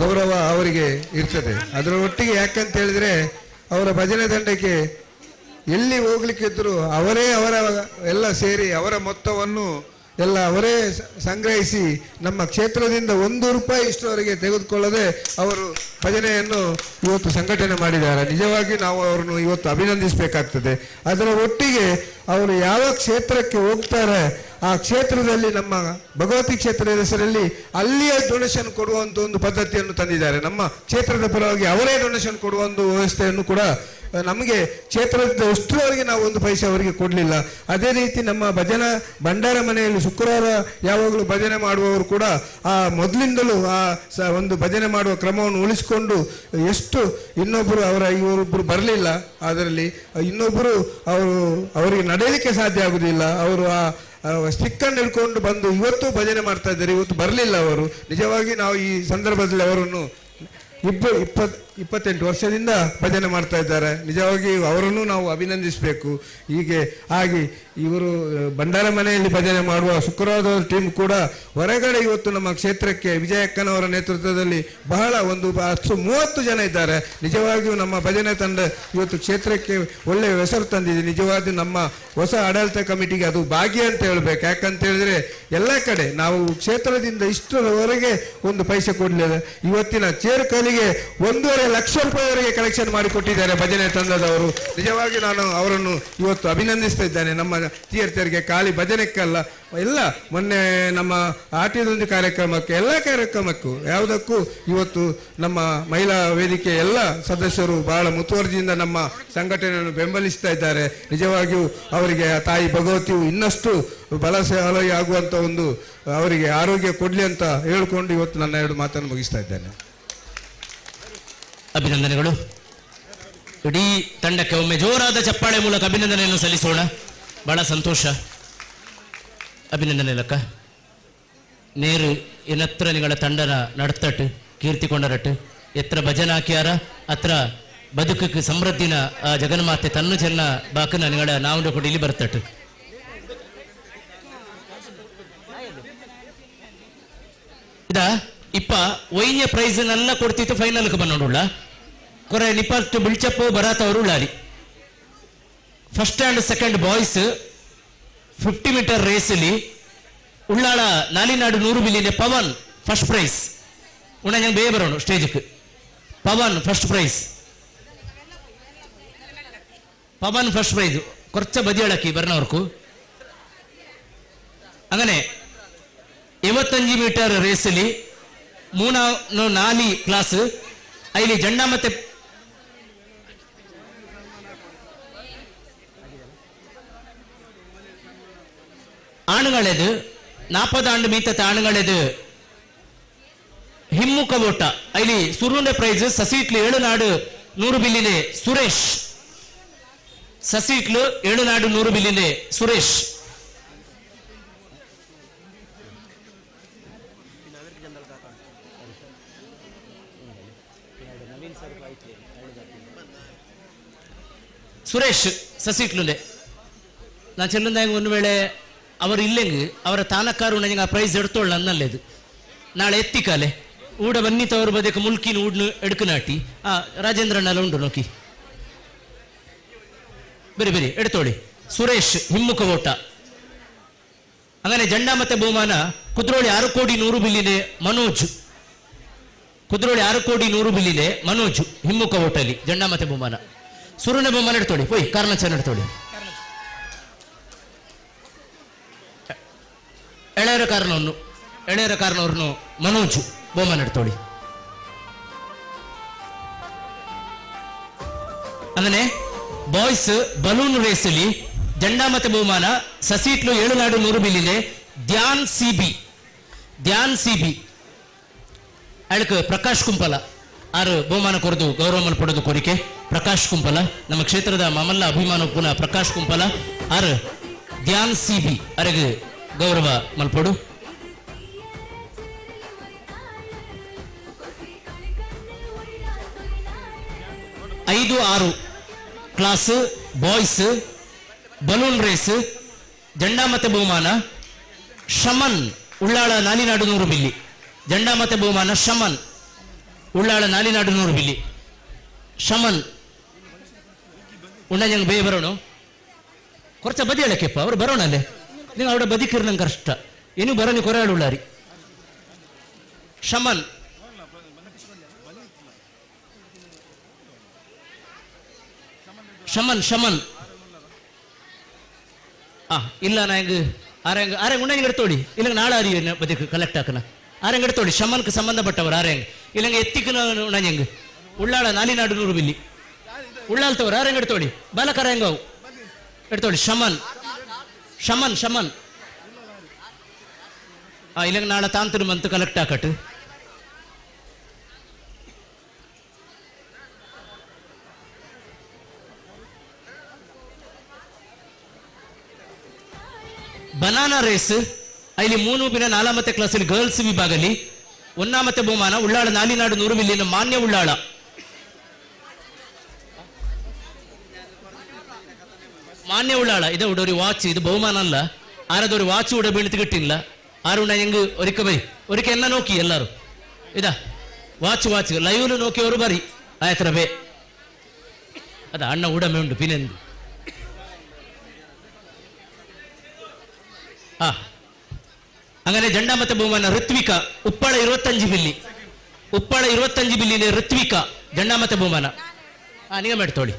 ಗೌರವ ಅವರಿಗೆ ಇರ್ತದೆ. ಅದರ ಒಟ್ಟಿಗೆ ಯಾಕಂತ ಹೇಳಿದ್ರೆ ಅವರ ಭಜನೆ ತಂಡಕ್ಕೆ ಎಲ್ಲಿ ಹೋಗ್ಲಿಕ್ಕಿದ್ರು ಅವರ ಎಲ್ಲ ಸೇರಿ ಅವರ ಮೊತ್ತವನ್ನು ಎಲ್ಲ ಅವರೇ ಸಂಗ್ರಹಿಸಿ ನಮ್ಮ ಕ್ಷೇತ್ರದಿಂದ 1 ರೂಪಾಯಿ ಇಷ್ಟರವರೆಗೆ ತೆಗೆದುಕೊಳ್ಳದೆ ಅವರು ಭಜನೆಯನ್ನು ಇವತ್ತು ಸಂಘಟನೆ ಮಾಡಿದ್ದಾರೆ. ನಿಜವಾಗಿ ನಾವು ಅವರನ್ನು ಇವತ್ತು ಅಭಿನಂದಿಸಬೇಕಾಗ್ತದೆ. ಅದರ ಒಟ್ಟಿಗೆ ಅವರು ಯಾವ ಕ್ಷೇತ್ರಕ್ಕೆ ಹೋಗ್ತಾರೆ ಆ ಕ್ಷೇತ್ರದಲ್ಲಿ ನಮ್ಮ ಭಗವತಿ ಕ್ಷೇತ್ರದ ಹೆಸರಲ್ಲಿ ಅಲ್ಲಿಯೇ ಡೊನೇಷನ್ ಕೊಡುವಂಥ ಒಂದು ಪದ್ಧತಿಯನ್ನು ತಂದಿದ್ದಾರೆ. ನಮ್ಮ ಕ್ಷೇತ್ರದ ಪರವಾಗಿ ಅವರೇ ಡೊನೇಷನ್ ಕೊಡುವ ಒಂದು ವ್ಯವಸ್ಥೆಯನ್ನು ಕೂಡ ನಮಗೆ ಕ್ಷೇತ್ರದ ಅಷ್ಟರವರೆಗೆ ನಾವು 1 ಪೈಸೆ ಅವರಿಗೆ ಕೊಡಲಿಲ್ಲ. ಅದೇ ರೀತಿ ನಮ್ಮ ಭಂಡಾರ ಮನೆಯಲ್ಲಿ ಶುಕ್ರವಾರ ಯಾವಾಗಲೂ ಭಜನೆ ಮಾಡುವವರು ಕೂಡ ಆ ಮೊದಲಿಂದಲೂ ಒಂದು ಭಜನೆ ಮಾಡುವ ಕ್ರಮವನ್ನು ಉಳಿಸಿಕೊಂಡು ಎಷ್ಟು ಇನ್ನೊಬ್ಬರು ಇವರೊಬ್ಬರು ಬರಲಿಲ್ಲ, ಅದರಲ್ಲಿ ಇನ್ನೊಬ್ಬರು ಅವರಿಗೆ ನಡೆಯಲಿಕ್ಕೆ ಸಾಧ್ಯ ಆಗುವುದಿಲ್ಲ, ಅವರು ಸ್ಟಿಕ್ಕನ್ನು ಹಿಡ್ಕೊಂಡು ಬಂದು ಇವತ್ತು ಭಜನೆ ಮಾಡ್ತಾ ಇದ್ದಾರೆ. ಇವತ್ತು ಬರಲಿಲ್ಲ ಅವರು. ನಿಜವಾಗಿ ನಾವು ಈ ಸಂದರ್ಭದಲ್ಲಿ ಅವರನ್ನು 28 ವರ್ಷದಿಂದ ಭಜನೆ ಮಾಡ್ತಾ ಇದ್ದಾರೆ. ನಿಜವಾಗಿ ಅವರನ್ನು ನಾವು ಅಭಿನಂದಿಸಬೇಕು. ಹಾಗೆ ಇವರು ಭಂಡಾರ ಮನೆಯಲ್ಲಿ ಭಜನೆ ಮಾಡುವ ಶುಕ್ರವಾರದ ಟೀಮ್ ಕೂಡ ಹೊರಗಡೆ ಇವತ್ತು ನಮ್ಮ ಕ್ಷೇತ್ರಕ್ಕೆ ವಿಜಯಕ್ಕನವರ ನೇತೃತ್ವದಲ್ಲಿ ಬಹಳ ಒಂದು 30 ಜನ ಇದ್ದಾರೆ. ನಿಜವಾಗಿಯೂ ನಮ್ಮ ಭಜನೆ ತಂಡ ಇವತ್ತು ಕ್ಷೇತ್ರಕ್ಕೆ ಒಳ್ಳೆಯ ಹೆಸರು ತಂದಿದೆ. ನಿಜವಾಗಿ ನಮ್ಮ ಹೊಸ ಆಡಳಿತ ಕಮಿಟಿಗೆ ಅದು ಭಾಗ್ಯ ಅಂತ ಹೇಳ್ಬೇಕು. ಯಾಕಂತ ಹೇಳಿದ್ರೆ ಎಲ್ಲ ಕಡೆ ನಾವು ಕ್ಷೇತ್ರದಿಂದ ಇಷ್ಟರವರೆಗೆ 1 ಪೈಸೆ ಕೊಡಲಿಲ್ಲ. ಇವತ್ತಿನ ಚೇರು ಕಲಿಗೆ 1.5 ಲಕ್ಷ ರೂಪಾಯಿವರೆಗೆ ಕಲೆಕ್ಷನ್ ಮಾಡಿಕೊಟ್ಟಿದ್ದಾರೆ ಭಜನೆ ತಂಡದವರು. ನಿಜವಾಗಿ ನಾನು ಅವರನ್ನು ಇವತ್ತು ಅಭಿನಂದಿಸ್ತಾ ಇದ್ದೇನೆ. ನಮ್ಮ ತೀರ್ಥರಿಗೆ ಖಾಲಿ ಭಜನೆಕ್ಕಲ್ಲ, ಎಲ್ಲ ಮೊನ್ನೆ ನಮ್ಮ ಆಟದೊಂದು ಕಾರ್ಯಕ್ರಮಕ್ಕೆ, ಎಲ್ಲ ಕಾರ್ಯಕ್ರಮಕ್ಕೂ ಯಾವುದಕ್ಕೂ ಇವತ್ತು ನಮ್ಮ ಮಹಿಳಾ ವೇದಿಕೆ ಎಲ್ಲ ಸದಸ್ಯರು ಬಹಳ ಮುತುವರ್ಜಿಯಿಂದ ನಮ್ಮ ಸಂಘಟನೆಯನ್ನು ಬೆಂಬಲಿಸ್ತಾ ಇದ್ದಾರೆ. ನಿಜವಾಗಿಯೂ ಅವರಿಗೆ ತಾಯಿ ಭಗವತಿಯು ಇನ್ನಷ್ಟು ಬಲಶಾಲಿ ಆಗುವಂಥ ಒಂದು ಅವರಿಗೆ ಆರೋಗ್ಯ ಕೊಡಲಿ ಅಂತ ಹೇಳಿಕೊಂಡು ಇವತ್ತು ನನ್ನ 2 ಮಾತನ್ನು ಮುಗಿಸ್ತಾ ಇದ್ದೇನೆ. ಅಭಿನಂದನೆಗಳು. ಇಡೀ ತಂಡಕ್ಕೆ ಒಮ್ಮೆ ಜೋರಾದ ಚಪ್ಪಾಳೆ ಮೂಲಕ ಅಭಿನಂದನೆಯನ್ನು ಸಲ್ಲಿಸೋಣ. ಬಹಳ ಸಂತೋಷ. ಅಭಿನಂದನೆ ಲಕ್ಕ ನೇರು ಏನತ್ರ ನಿಗಳ ತಂಡನ ನಡ್ತಟ್ಟು ಕೀರ್ತಿಕೊಂಡರಟ್ಟು ಎತ್ರ ಭಜನ ಹಾಕ್ಯಾರ ಅತ್ರ ಬದುಕಕ್ಕೆ ಸಮೃದ್ಧಿನ ಆ ಜಗನ್ಮಾತೆ ತನ್ನ ಚೆನ್ನ ಬಾಕನ ನಿಗಳ ನಾವು ಕೂಡ ಇಲ್ಲಿ ಬರ್ತಟ್ಟು. ಇದ ಇಪ್ಪ ಒಯ್ಯ ಪ್ರೈಸ್ನೆಲ್ಲ ಕೊಡ್ತಿತ್ತು. ಫೈನಲ್ಗೆ ಬಂದೋಡುಳ್ಳ ಕೊರೆ ನಿಪ್ಪಟ್ಟು ಬಿಳ್ಚಪ್ಪು ಬರಾತವರು ಉಳ್ಳಾರಿ. First and second boys 50 metre ರೇಸಲ್ಲಿ ಉಳ್ಳಾಳ ನಾಲಿನಾಡು 100 ಮಿಲಿಯನ್ ಪವನ್ ಫಸ್ಟ್ ಪ್ರೈಸ್ ಉಣ್ಣ ഞങ്ങൾ ಬೇ ಬರೋಣ ಸ್ಟೇಜ್ಗೆ. Pavan first prize, Pavan first prize കുറച്ച ബദിയളക്കി പറഞ്ഞവർക്ക്. അങ്ങനെ 75 മീറ്റർ റേസിൽ 3-4 ക്ലാസ് അതിൽ രണ്ടാമത്തെ ആണുങ്ങളേത് 40 ആണ്ട് മീത്തത്തെ ആണുങ്ങളേത് ಹಿಮ್ಮುಖ ಹಿಮ್ಮುಖ ಓಟ ಇಲ್ಲಿ ಸುರುಂಡೆ ಪ್ರೈಸ್ ಸಸೀಟ್ಲು 7 ನಾಡು 100 ಬಿಲ್ಲಿನೆ ಸುರೇಶ್. ಸಸೀಟ್ಲು 7 ನಾಡು 100 ಬಿಲ್ಲಿನೆ ಸುರೇಶ್. ಸುರೇಶ್ ಸಸೀಟ್ಲುಂಡೆ ನಾನು ಚೆಲ್ಲುಂದಾಯ ಒಂದು ವೇಳೆ ಅವರು ಇಲ್ಲೆಂಗ್ ಅವರ ತಾನಕ್ಕಾರು ನನಗೆ ಆ ಪ್ರೈಸ್ ಎಡ್ತೋಳ್ಳ ಅನ್ನಲ್ಲೇದು ನಾಳೆ ಎತ್ತಿಕಾಲೆ ಊಡ ಬನ್ನಿತವರು ಬದಕ್ಕೆ ಮುಲ್ಕಿನ ಊಡ್ನು ಎಡ್ಕು ನಾಟಿ ಆ ರಾಜೇಂದ್ರನೆಲ್ಲ ಉಂಟು ನೋಕಿ ಬರಿ ಬರಿ ಎಡ್ತೋಳಿ ಸುರೇಶ್ ಹಿಮ್ಮುಖ ಓಟ. അങ്ങനെ ಜಂಡ ಮತ್ತೆ ಬಹುಮಾನ ಕುದ್ರೋಳಿ 6 ಕೋಟಿ 100 ಬಿಲ್ಲಿನೆ ಮನೋಜ್. ಕುದ್ರೋಳಿ 6 ಕೋಟಿ 100 ಬಿಲ್ಲಿನೆ ಮನೋಜ್ ಹಿಮ್ಮುಖ ಓಟಲ್ಲಿ ಜಂಡ ಮತ್ತೆ ಬಹುಮಾನ. ಸುರುನೆ ಬಹುಮಾನ ಎಡ್ತೋಳಿ ಹೋಯ್ ಕಾರಣ ಚೆನ್ನ ಎಡ್ತೋಳಿ ಎಳೆಯರ ಕಾರಣವನ್ನು ಮನೋಜ್ ಬಹುಮಾನ ಎಡ್ತೋಳಿ. അങ്ങനെ ಬಾಯ್ಸ್ ಬಲೂನ್ ರೇಸಲ್ಲಿ ಜಂಡ ಮತ್ತೆ ಬಹುಮಾನ ಸಸೀಟ್ಲು 7 ನಾಡು 100 ಬಿಲ್ಲಿನೆ ಧ್ಯಾನ್ ಸಿಬಿ ಅಳಕ್ ಪ್ರಕಾಶ್ ಕುಂಪಲ ಆರು ಬಹುಮಾನ ಕೊರದು ಗೌರವ ಮಲ್ಪಡೋದು ಕೋರಿಕೆ. ಪ್ರಕಾಶ್ ಕುಂಪಲ ನಮ್ಮ ಕ್ಷೇತ್ರದ ಮಮಲ್ಲ ಅಭಿಮಾನ ಪುನಃ ಪ್ರಕಾಶ್ ಕುಂಪಲ ಆರು ಧ್ಯಾನ್ ಸಿಬಿ ಅರೆಗೆ ಗೌರವ ಮಲ್ಪಡು. ಐದು 6 ಕ್ಲಾಸ್ ಬಾಯ್ಸ್ ಬಲೂನ್ ರೇಸ್ ಜಂಡ ಮತ್ತೆ ಬಹುಮಾನ ಶಮನ್ ಉಳ್ಳಾಳ ನಾಲಿನಾಡು 100 ಬಿಲ್ಲಿ. ಜಂಡ ಮತ್ತೆ ಬಹುಮಾನ ಶಮನ್ ಉಳ್ಳಾಳ ನಾಲಿನಾಡು 100 ಬಿಲ್ಲಿ. ಶಮನ್ ಉಣ್ಣಂಗೆ ಬೇ ಬರೋಣ ಕೊರಚ ಬದಿ ಹೇಳಕ್ಕೆಪ್ಪ ಅವರು ಬರೋಣ ಅಲ್ಲೇ ನೀವು ಅವಡ ಬದಿಕಿರ್ ನಂಗೆ ಕಷ್ಟ ಏನು ಬರೋ ನೀವು ಕೊರೆ ಉಳ್ಳಾರಿ ಶಮನ್ ಶಮನ್ ಇಲ್ಲ ನಾ ಹೆಂಗ್ ಆರೆಂಗ್ ಉಣ್ಣಂಗೆ ಎಡ್ತೋಡಿ ಇಲ್ಲ ನಾಳೆ ಅರಿಯ ಬದಿಕ್ ಕಲೆಕ್ಟ್ ಹಾಕನ ಆರೆಂಗ್ ಎಡ್ತೋಡಿ ಶಮನ್ಗೆ ಸಂಬಂಧಪಟ್ಟವರು ಆರೆಂಗ್ ಇಲ್ಲಂಗೆ ಎತ್ತಿಕನ ಉಣ್ಣಂಗೆ ಉಳ್ಳಾಳ ನಾಲಿನಾಡು 100 ಬಿಲ್ಲಿ ಉಳ್ಳಾಳ್ತವ್ರು ಆರೆಂಗ್ ಎಡ್ತೋಡಿ ಬಾಲಕರ ಹೆಂಗವು ಎಡ್ತೋಡಿ ಶಮನ್ ಇಲ್ಲಂಗೆ ನಾಳೆ ತಾಂತರು ಮಂತ್ ಕಲೆಕ್ಟ್ ಹಾಕಟ್ಟು. ಬನಾನಾ ರೇಸ್ ಇಲ್ಲಿ 3 ಕ್ಲಾಸಲ್ಲಿ ಗರ್ಲ್ಸ್ ವಿಭಾಗದಲ್ಲಿ 1 ಬಹುಮಾನ ಉಳ್ಳಾಳ ನಾಲಿನಾಡು 100 ಬಿಲ್ಲಿನ ಮಾನ್ಯ ಉಳ್ಳಾಳ. ಮಾನ್ಯ ಉಳ್ಳಾಳ ಇದೆ ಉಡೋರಿ ವಾಚ್ ಇದು ಬಹುಮಾನ ಅಲ್ಲ ಆರದವ್ರಿ ವಾಚ್ ಉಡ ಬೀಳ್ತಿಗಿಟ್ಟಿಲ್ಲ ಆರು ಹೆಂಗ್ ಒರಿಕ ಬರಿ ಒರಿಕ ಎಲ್ಲ ನೋಕಿ ಎಲ್ಲಾರು ಇದಾ ವಾಚ್ ಲೈವ್ ನೋಕಿ ಅವರು ಬರಿ ಆಯ್ತರ ಬೇ ಅದ ಅಣ್ಣ ಉಡಮೆ ಉಂಟು ಪಿನೆಂದು അങ്ങനെ ജണ്ട ಮತ್ತೆ ಬಹುಮಾನ ಋತ್ವಿಕ ಉಪ್ಪಳ 25 ಬಿಲ್ಲಿನ ಋತ್ವಿಕ ಜಂಡ ಮತ್ತೆ ಬಹುಮಾನ ನೀವು ಮಾಡ್ತೋಳಿ.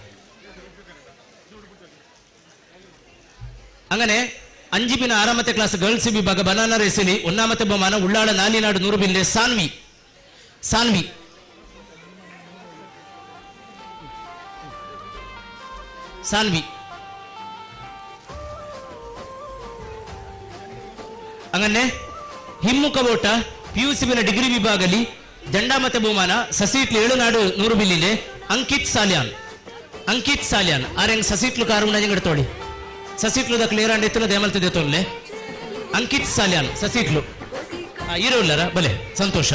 അങ്ങനെ 6 ಕ್ಲಾಸ್ ಗರ್ಲ್ಸ್ ವಿಭಾಗ ಬನಾನಾ ರೇಸಲ್ಲಿ 1 ಬಹುಮಾನ ಉಳ್ಳಾಳ ನಾಲಿನಾಡು 100 ಬಿಲ್ಲಿನ ಸಾನ್ವಿ അങ്ങനെ ಹಿಮ್ಮುಖ ಓಟ PUC ಡಿಗ್ರಿ ವಿಭಾಗದಲ್ಲಿ ಜಂಡ ಮತ್ತೆ ಬಹುಮಾನ ಸಸೀಟ್ಲು 7 ನಾಡು 100 ಬಿಲ್ಲಿನೆ ಅಂಕಿತ್ ಸಾಲ್ಯಾನ್ ಆರೆಂಗ್ ಸಸೀಟ್ಲು ಕಾರು ಉಣ್ಣಂಗೆ ಎಡ್ತೋಳಿ ಸಸೀಟ್ಲು ಕ್ಲಿಯರ್ ಅಂಡ್ ಎತ್ತನ ದೇಮಲ್ತಿದೆ ತೋನ್ಲೆ ಅಂಕಿತ್ ಸಾಲ್ಯಾನ್ ಸಸೀಟ್ಲು ಇರೋಲ್ಲರ ಬಲೆ ಸಂತೋಷ.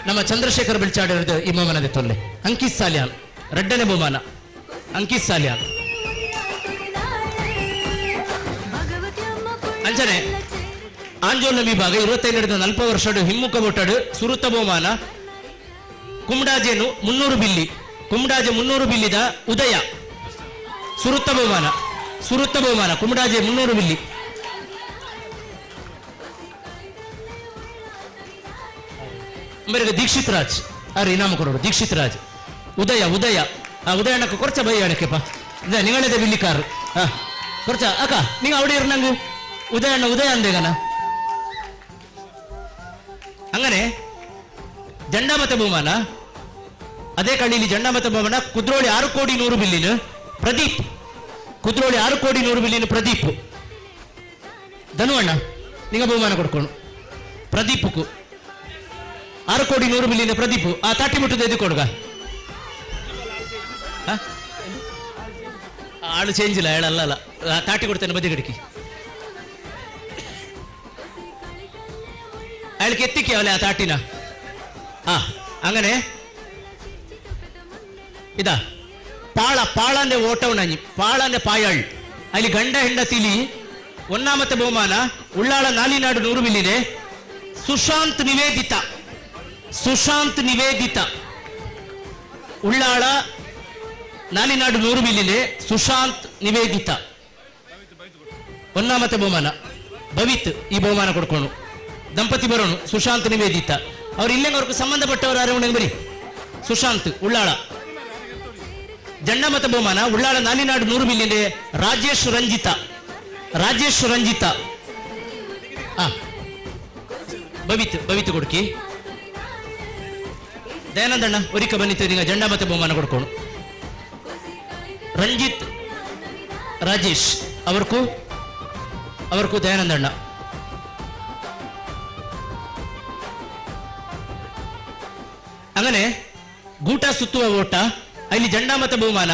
ನಮ್ಮ ಚಂದ್ರಶೇಖರ್ ಬೆಳ್ಚಾಡ್ ಈ ಬಹುಮಾನದ ತೊಲ್ಲೆ ಅಂಕಿತ್ ಸಾಲ್ಯಾನ್ ರೆಡ್ಡನೇ ಬಹುಮಾನ ಅಂಕಿತ್ ಸಾಲ್ಯಾನ್. ಅಂಚನೆ ಆಂಜೋಲ್ನ ವಿಭಾಗ 25-40 ವರ್ಷ ಹಿಮ್ಮುಖ ಓಟಾಡು ಸುರುತ ಬಹುಮಾನ ಕುಮ್ಡಾಜೆನು 300 ಬಿಲ್ಲಿ ಕುಮ್ಡಾಜೆ 300 ಬಿಲ್ಲಿದ ಉದಯ ಸುರುತ ಬಹುಮಾನ ಕುಮ್ಡಾಜೆ 300 ಬಿಲ್ಲಿ. ದೀಕ್ಷಿತ್ ರಾಜ್ ಇನಾಮ ಕೊಡೋರು ದೀಕ್ಷಿತ್ ರಾಜ್ ಉದಯ ಉದಯಣ್ಣಕ್ಕೆ ಕೊರಚ ಬೈ ಅಡಕ್ಕೆಪ್ಪ ನಿಗಳದೆ ಬಿಲ್ಲಿ ಕಾರು ಕೊರಚ ಅಕ್ಕ ನೀವು ಅವಡೆ ಇರ್ ನಂಗೆ ಉದಯ ಅಂದೇಗನ. അങ്ങനെ ಜಂಡ ಮತ್ತೆ ಬಹುಮಾನ ಅದೇ ಕಳ್ಳಿಲಿ ಜಂಡ ಮತ್ತೆ ಬಹುಮಾನ ಕುದ್ರೋಳಿ 6 ಕೋಟಿ 100 ಬಿಲ್ಲಿನ ಪ್ರದೀಪ್ ಧನು ಅಣ್ಣ ನಿಂಗ ಬಹುಮಾನ ಕೊಡ್ಕೊಂಡು ಪ್ರದೀಪ್ಕು 6,100,000,000 ಪ್ರದೀಪ್ ಆ ತಾಟಿ ಮುಟ್ಟದ ಇದು ಕೊಡುಗ ആള് ചേഞ്ചില്ല അയാളല്ല താട്ടി കൊടുത്തന്നെ മതി കിടക്കി അയാൾക്ക് എത്തിക്കാവല്ലേ ആ താട്ടിന അങ്ങനെ ഇതാ പാളാന്റെ ഓട്ടവണഞ്ഞി പാളാന്റെ പായാൾ അതിൽ ഗണ്ട ಹೆಂಡತಿಲಿ ഒന്നാമത്തെ ಬಹುಮಾನ ಉಳ್ಳಾಳ ನಾಲಿನಾಡು 100,000,000 ಸುಶಾಂತ್ ನಿವೇದಿತ ಉಳ್ಳಾಳ ನಾಲಿನಾಡು 100,000,000 ಸುಶಾಂತ್ ನಿವೇದಿತ ഒന്നാമത്തെ ಬಹುಮಾನ ಭವಿತ್ ಈ ಬಹುಮಾನ ಕೊಡ್ಕೊಂಡು ದಂಪತಿ ಬರೋಣ ಸುಶಾಂತ್ ನಿವೇದಿತ ಅವ್ರು ಇಲ್ಲೆಂಗ ಅವ್ರಿಗೆ ಸಂಬಂಧಪಟ್ಟವರು ಯಾರು ಉಂಡೆ ಬರಿ ಸುಶಾಂತ್ ಉಳ್ಳಾಳ ಜಂಡಮತ ಬಹುಮಾನ ಉಳ್ಳಾಳ ನಾಲಿನಾಡು 100,000,000 ರಾಜೇಶ್ ರಂಜಿತ ಭವಿತ್ ಕೊಡ್ಕಿ ದಯಾನಂದಣ್ಣ ಒರಿಕ ಬನ್ನಿತ್ತು ಈಗ ಜಂಡಮತ ಬಹುಮಾನ ಕೊಡ್ಕೊಂಡು ರಂಜಿತ್ ರಾಜೇಶ್ ಅവർಕು ದಯಾನಂದಣ್ಣ അങ്ങനെ ಗೂಟ ಸುತ್ತುವ ಓಟ ಅಲ್ಲಿ ಜಂಡಾಮತ ಬಹುಮಾನ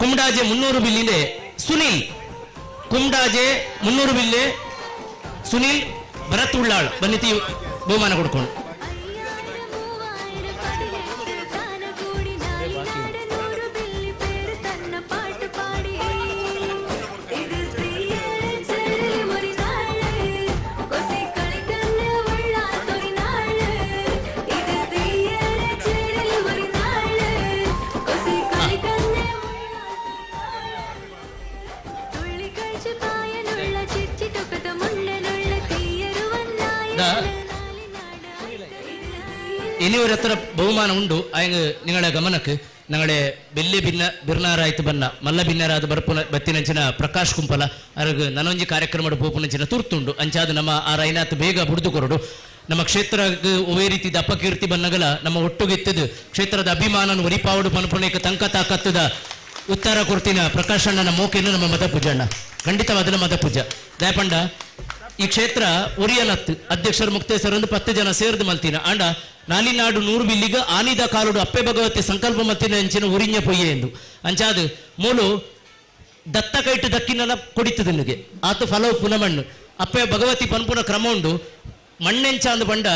ಕುಮ್ಡಾಜೆ 300,000,000 ಸುನಿಲ್ ಕುಮ್ಡಾಜೆ 300,000,000 ಸುನಿಲ್ ಭರತ್ ಉಳ್ಳಾಳ್ ಬನ್ನಿತಿ ಬಹುಮಾನ ಕೊಡ್ಕೊಂಡು ഇനി ഒരത്ര ബഹുമാനം ഉണ്ട് അയങ്ങ് നിങ്ങളുടെ ഗമനക്ക് ഞങ്ങളുടെ വലിയ ಬಿರ್ನಾರಾಯ್ತು ಬನ್ನ ಮಲ್ಲ ಭಿನ್ನರಾದ ಬರ್ಪುನ ಬತ್ತಿನಂಚಿನ ಪ್ರಕಾಶ್ ಕುಂಪಲ ಅರಗ ನನೊಂಜಿ ಕಾರ್ಯಕ್ರಮ ಪೋಪುನಂಚಿನ ತುರ್ತುಂಡು ಅಂಚಾದ ನಮ್ಮ ಆ ರೈನಾತ್ ಬೇಗ ಬುಡ್ದು ಕೊರಡು ನಮ್ಮ ಕ್ಷೇತ್ರಕ್ಕೆ ಒವೇ ರೀತಿ ಅಪಕೀರ್ತಿ ಬನ್ನಗಲ ನಮ್ಮ ಒಟ್ಟುಗೆತ್ತದು ಕ್ಷೇತ್ರದ ಅಭಿಮಾನನ ಒರಿಪಾವಡು ಪನ್ಪುಣೇಕ ತಂಕ ತಾಕತ್ತದ ಉತ್ತರ ಕೊಡ್ತಿನ ಪ್ರಕಾಶ್ ಅಣ್ಣನ ಮೋಕೆಯನ್ನು ನಮ್ಮ ಮತ ಪೂಜಣ್ಣ ಖಂಡಿತವಾದ ಮತ ಪೂಜ ದಯಪಂಡ ಈ ಕ್ಷೇತ್ರ ಒರಿಯನತ್ ಅಧ್ಯಕ್ಷರು ಮುಕ್ತೇಶ್ವರ 10 ಜನ ಸೇರ್ದು ಮಲ್ತಿನ ಅಂಡ ನಾಲಿನಾಡು 100,000,000 ಆನಿದ ಕಾಲುಡು ಅಪ್ಪೆ ಭಗವತಿ ಸಂಕಲ್ಪ ಮತ್ತಿನ ಅಂಚಿನ ಉರಿഞ്ഞ ಪೊಯ್ಯೆ ಎಂದು ಅಂಚಾದು ಮೂಲು ದತ್ತ ಕೈಟು ದಕ್ಕಿನ ಕೊಡಿತದ ನಿನಗೆ ಆತ ಫಲವು ಪುನಮಣ್ಣು ಅಪ್ಪೆ ಭಗವತಿ ಪನ್ಪುನ ಕ್ರಮ ಉಂಡು ಮಣ್ಣೆಂಚ ಅಂದು ಪಂಡ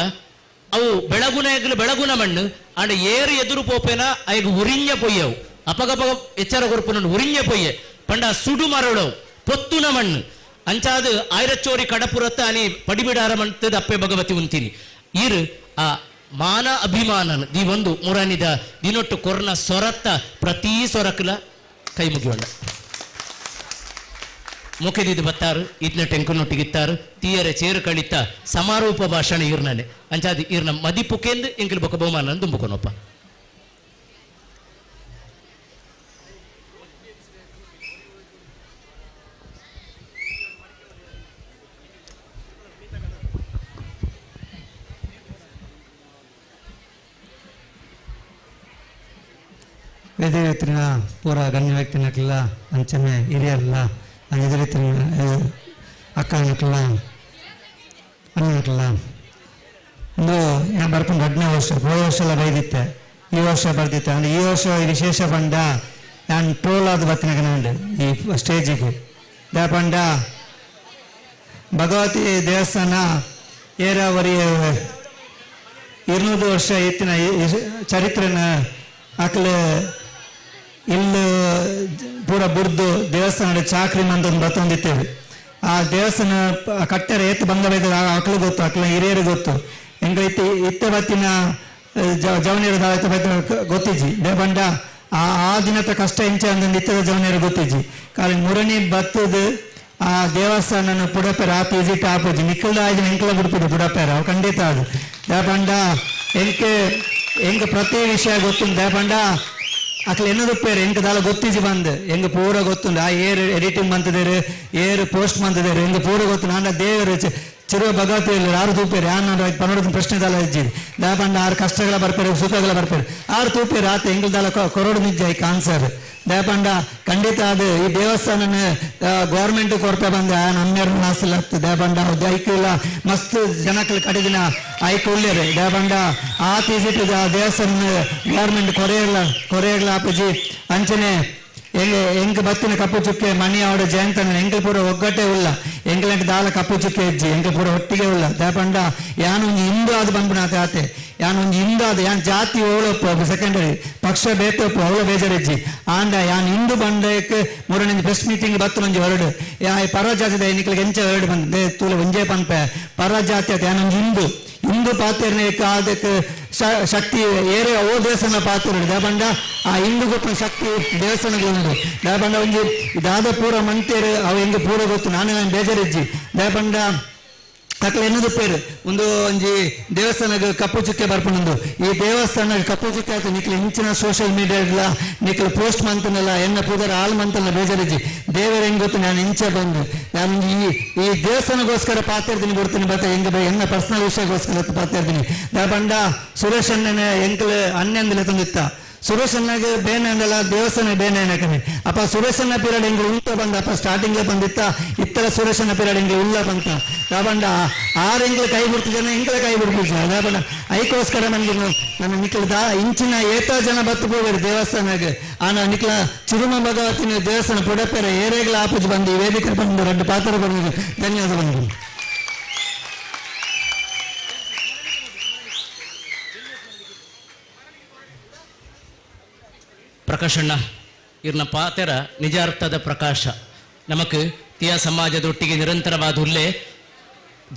ಅವು ಬೆಳಗುನ ಮಣ್ಣು ಅಂಡ ಏರು ಎದುರು ಪೋಪೇನ ಅಯ್ಯಗ ಉರಿഞ്ഞ ಪೊಯ್ಯವು ಅಪಗಪಗ ಎಚ್ಚರ ಕೊರ್ಪುನ ಉರಿഞ്ഞ ಪೊಯ್ಯೆ ಪಂಡ ಸುಡು ಮರಳವು ಪೊತ್ತುನ ಮಣ್ಣು ಅಂಚಾದು ಆಯ್ರಚ್ಚೋರಿ ಕಡಪುರತ್ತ ಅನಿ ಪಡಿಬಿಡಾರ ಮಂತದ ಅಪ್ಪೆ ಭಗವತಿ ಉಂತೀನಿ ಇರು ಆ ಮಾನ ಅಭಿಮಾನನ ದಿ ಒಂದು ಮುರಾನಿದ ದಿನೊಟ್ಟು ಕೊರ್ನ ಸೊರತ್ತ ಪ್ರತಿ ಸೊರಕಲ ಕೈ ಮುಗಿಯೋಣ ಮುಖದಿದ್ದು ಬತ್ತಾರು ಇದ್ನ ಟೆಂಕುನೊಟ್ಟಿಗಿತ್ತಾರು ತೀಯರೆ ಚೇರು ಕಳಿತ ಸಮಾರೋಪ ಭಾಷಣ ಇರ್ನನೆ ಅಂಚಾದ ಇರ್ನ ಮದಿಪುಕೆಂದು ಎಂಕಿಲ್ ಬೊಕ್ಕ ಬಹುಮಾನ ದುಂಬುಕೊನಪ್ಪ ಎದುರಿತ್ತಿನ ಪೂರ ಗಣ್ಯ ವ್ಯಕ್ತಿನಕ್ಕೆಲ್ಲ ಅಂಚನೆ ಹಿರಿಯರಲ್ಲ ಎದುರಿತ್ತಿನ ಅಕ್ಕನಕ್ಕೆಲ್ಲ ಅಣ್ಣನಕ್ಕೆಲ್ಲ ಒಂದು ಏನು ಬರ್ಕೊಂಡು 10ನೇ ವರ್ಷ ಹೋದ ವರ್ಷ ಎಲ್ಲ ಬೈದಿತ್ತೆ ಈ ವರ್ಷ ಬರ್ದಿತ್ತೆ ಅಂದರೆ ಈ ವರ್ಷ ವಿಶೇಷ ಪಂಡ ನಾನು ಟ್ರೋಲಾದ ಬತ್ತಿನಾಗ ನಾನು ಈ ಸ್ಟೇಜಿಗೆ ಪಂಡ ಭಗವತಿ ದೇವಸ್ಥಾನ ಏರಾವರಿ 200 ವರ್ಷ ಎತ್ತಿನ ಚರಿತ್ರೆನ ಆಕಲೆ ಇಲ್ಲಿ ಪೂರ ಬುಡ್ದು ದೇವಸ್ಥಾನ ಚಾಕ್ರಿ ಮಂದೊಂದು ಬತ್ತೊಂದಿತ್ತೇವೆ ಆ ದೇವಸ್ಥಾನ ಕಟ್ಟೆರ ಎತ್ತು ಬಂದ ಆಕಳು ಗೊತ್ತು ಆಕಳ ಹಿರಿಯರು ಗೊತ್ತು ಹೆಂಗ ಇತ್ತೆ ಬತ್ತಿನ ಜವನಿಯರು ಗೊತ್ತಿಜಿ ದೇಪಂಡ ಆ ದಿನದ ಕಷ್ಟ ಹೆಂಚ ಅಂದೊಂದು ಇತ್ತದ ಜವನಿಯರು ಗೊತ್ತಿಜಿ ಕಾಲ ಮುರಣಿ ಬತ್ತದು ಆ ದೇವಸ್ಥಾನ ಪುಡಪೇರ ಆ ವಿಸಿಟ್ ಆಪೋಜಿ ನಿಕ್ಕಲ್ದ ಆಯ್ತು ಹೆಂಕಲ ಬಿಡ್ಬೋದು ಪುಡಪೇರ ಅವು ಖಂಡಿತ ಅದು ದೇಪಂಡ ಹೆಂಗ ಪ್ರತಿ ವಿಷಯ ಗೊತ್ತುಂಟು ದೇಪಂಡ ಅಕ್ಲ ಎನ್ನದು ಪೇರು ಹೆಂಗೆ ದಾಲ ಗೊತ್ತಿಜಿ ಬಂದು ಹೆಂಗೆ ಪೂರ ಗೊತ್ತುಂಡು ಆ ಏರು ಎಡಿಟಿಂಗ್ ಬಂತದೇರು ಏರು ಪೋಸ್ಟ್ ಬಂತದೇರು ಹೆಂಗೆ ಪೂರ ಗೊತ್ತು ನಾನ ದೇವರು ಚಿರುವ ಭಗವತಿಯಲ್ಲಿ ಆರು ತೂಪೇರು ಯಾರು ಪನ್ನೋಡ ಪ್ರಶ್ನೆ ದಾಲ ಇಜ್ಜಿರಿ ದಾಪಂಡ ಆರು ಕಷ್ಟಗಳ ಬರ್ಪೇರು ಸುಖಗಳ ಬರ್ಪೇರು ಆರು ತೂಪೇರು ಆತ ಎಂಗಿಲ್ ದಾಲ ಕೊರೋಡು ನಿಜ ಆನ್ಸರ್ ದಾಪಂಡ ಖಂಡಿತ ಅದು ಈ ದೇವಸ್ಥಾನ ಗೌರ್ಮೆಂಟ್ ಕೊರತೆ ಬಂದ ನಮ್ಮೆರ ನಾಸಲತ್ತು ದಾಪಂಡ ಐಕಿಲ್ಲ ಮಸ್ತ್ ಜನಕ್ಕಳು ಕಡೆದಿನ ಐಕ್ ಉಳ್ಳೇರು ದಾಪಂಡ ಆ ತೀಸಿಟ್ಟು ದೇವಸ್ಥಾನ ಗೌರ್ಮೆಂಟ್ ಕೊರೆಯಲ್ಲ ಆಪಜಿ ಅಂಚನೆ ಎಂಕ್ ಬತ್ತಿನ ಕಪ್ಪು ಚುಕ್ಕೆ ಮಣಿ ಅವಡ ಜಯಂತನ ಎಂಕಲ್ ಪೂರ ಒಗ್ಗಟ್ಟೆ ಉಲ್ಲ ಎಂಕಲಂಟ ದಾಲ ಕಪ್ಪು ಚುಕ್ಕೆ ಇಜ್ಜಿ ಎಂಕಲ್ ಪೂರ ಒಟ್ಟಿಗೆ ಉಲ್ಲ ದಾಪಂಡ ಯಾನೊಂದು ಹಿಂದೂ ಆದ ಬಂದ್ಬಿನಾತೆ ಆತೆ ಯಾನೊಂದು ಹಿಂದೂ ಆದ ಯಾನ್ ಜಾತಿ ಓಳಪ್ಪು ಸೆಕೆಂಡರಿ ಪಕ್ಷ ಬೇತಪ್ಪು ಅವಳ ಬೇಜಾರಿಜ್ಜಿ ಆಂಡ ಯಾನ್ ಹಿಂದೂ ಬಂಡಕ್ಕೆ ಮೂರನೇ ಪ್ರೆಸ್ ಮೀಟಿಂಗ್ ಬತ್ತು ಮಂಜಿ ಹೊರಡು ಯಾ ಪರ ಜಾತಿ ಎನ್ನಿಕಲಿಗೆ ಎಂಚ ಹೊರಡು ಬಂದೆ ತೂಲ ಒಂಜೇ ಪಂಪೆ ಪರ ಜಾತಿ ಆತ ಯಾನೊಂದು ಹಿಂದೂ ಪಾತ್ರೆನೇ ಅದಕ್ಕೆ ಶಕ್ತಿ ಏರೆ ಓ ದೇವಸ್ಥಾನ ಪಾತ್ರ ದಾಪಂಡ ಆ ಹಿಂದೂ ಗೊತ್ತಿನ ಶಕ್ತಿ ದೇವಸ್ಥಾನಗಳು ದಾಪಂಡ ಒಂಜಿ ದಾದ ಪೂರ ಮಂತೇರು ಅವು ಹೆಂಗೆ ಪೂರ ಗೊತ್ತು ನಾನು ಬೇಜಾರಿಜ್ಜಿ ದಾಪಂಡ ಅಕ್ಲ ಎನ್ನದು ಪೇರು ಒಂದು ಒಂಜಿ ದೇವಸ್ಥಾನಗ ಕಪ್ಪು ಚುಕ್ಕೆ ಬರ್ಪುಂಡು ಈ ದೇವಸ್ಥಾನ ಕಪ್ಪು ಚುಕ್ಕೆ ಆಯ್ತು ನಿಕ್ಲು ಇಂಚಿನ ಸೋಷಿಯಲ್ ಮೀಡಿಯಾಗ್ಲ ನಿಕ್ಲು ಪೋಸ್ಟ್ ಮಂತನಲ್ಲ ಎನ್ನ ಪೂದರ ಆಲ್ ಮಂತಲ್ಲ ಬೇಜಾರಿಜ್ಜಿ ದೇವರ ಹೆಂಗ್ ಗೊತ್ತು ನಾನು ಇಂಚೆ ಬಂದು ನಾನು ಈ ದೇವಸ್ಥಾನಗೋಸ್ಕರ ಪಾತಿರ್ತೀನಿ ಬಿಡ್ತೀನಿ ಬತ್ತ ಹೆಂಗ ಎನ್ನ ಪರ್ಸನಲ್ ವಿಷಯಗೋಸ್ಕರ ಪಾತಿರ್ತೀನಿ ದಾಪಂಡ ಸುರೇಶ್ ಅಣ್ಣನ ಎಂಕಲ್ ಅನ್ನೆಂದಲೇ ತಂದಿತ್ತ ಸುರೇಶ್ ಅಣ್ಣಗೆ ಬೇನೆ ಅಂದಲ್ಲ ದೇವಸ್ಥಾನ ಬೇನೆ ಅನ್ನಕನೆ ಅಪ್ಪ ಸುರೇಶ್ ಅಣ್ಣ ಪೀರಿಯಡ್ ಹೆಂಗೆ ಉಳ್ತ ಬಂದ ಅಪ್ಪ ಸ್ಟಾರ್ಟಿಂಗ್ಲೇ ಬಂದಿತ್ತ ಇತ್ತರ ಸುರೇಶ್ ಅಣ್ಣ ಪೀರಿಯಡ್ ಹೆಂಗೆ ಉಳ್ಳ ಬಂತ ದಾಪಂಡ ಆರು ಹೆಂಗ್ಲೆ ಕೈ ಬಿಡ್ತಿದ್ದಾನೆ ಹೆಂಗ್ಲೆ ಕೈ ಬಿಡ್ತಿದ್ದ ದಾಪಂಡ ಐಕೋಸ್ಕರ ನನಗೆ ನನ್ನ ನಿಕ್ಲ ಇಂಚಿನ ಏತ ಜನ ಬತ್ತು ಹೋಗ್ಯಾರ ದೇವಸ್ಥಾನಗೆ ಆನ ನಿಕ್ಲ ಚಿರುಮ ಭಗವತಿನ ದೇವಸ್ಥಾನ ಪುಡಪೇರ ಏರೇಗ್ಲ ಆಪುಜ್ ಬಂದು ಈ ವೇದಿಕೆ ಬಂದು ಎರಡು ಪಾತ್ರ ಬಂದು ಧನ್ಯವಾದ ಬಂದು ಪ್ರಕಾಶಣ್ಣ ಇರ್ನ ಪಾತೆರ ನಿಜಾರ್ಥದ ಪ್ರಕಾಶ ನಮಕ್ ತಿಯ ಸಮಾಜದೊಟ್ಟಿಗೆ ನಿರಂತರವಾದ ಉಲ್ಲೆ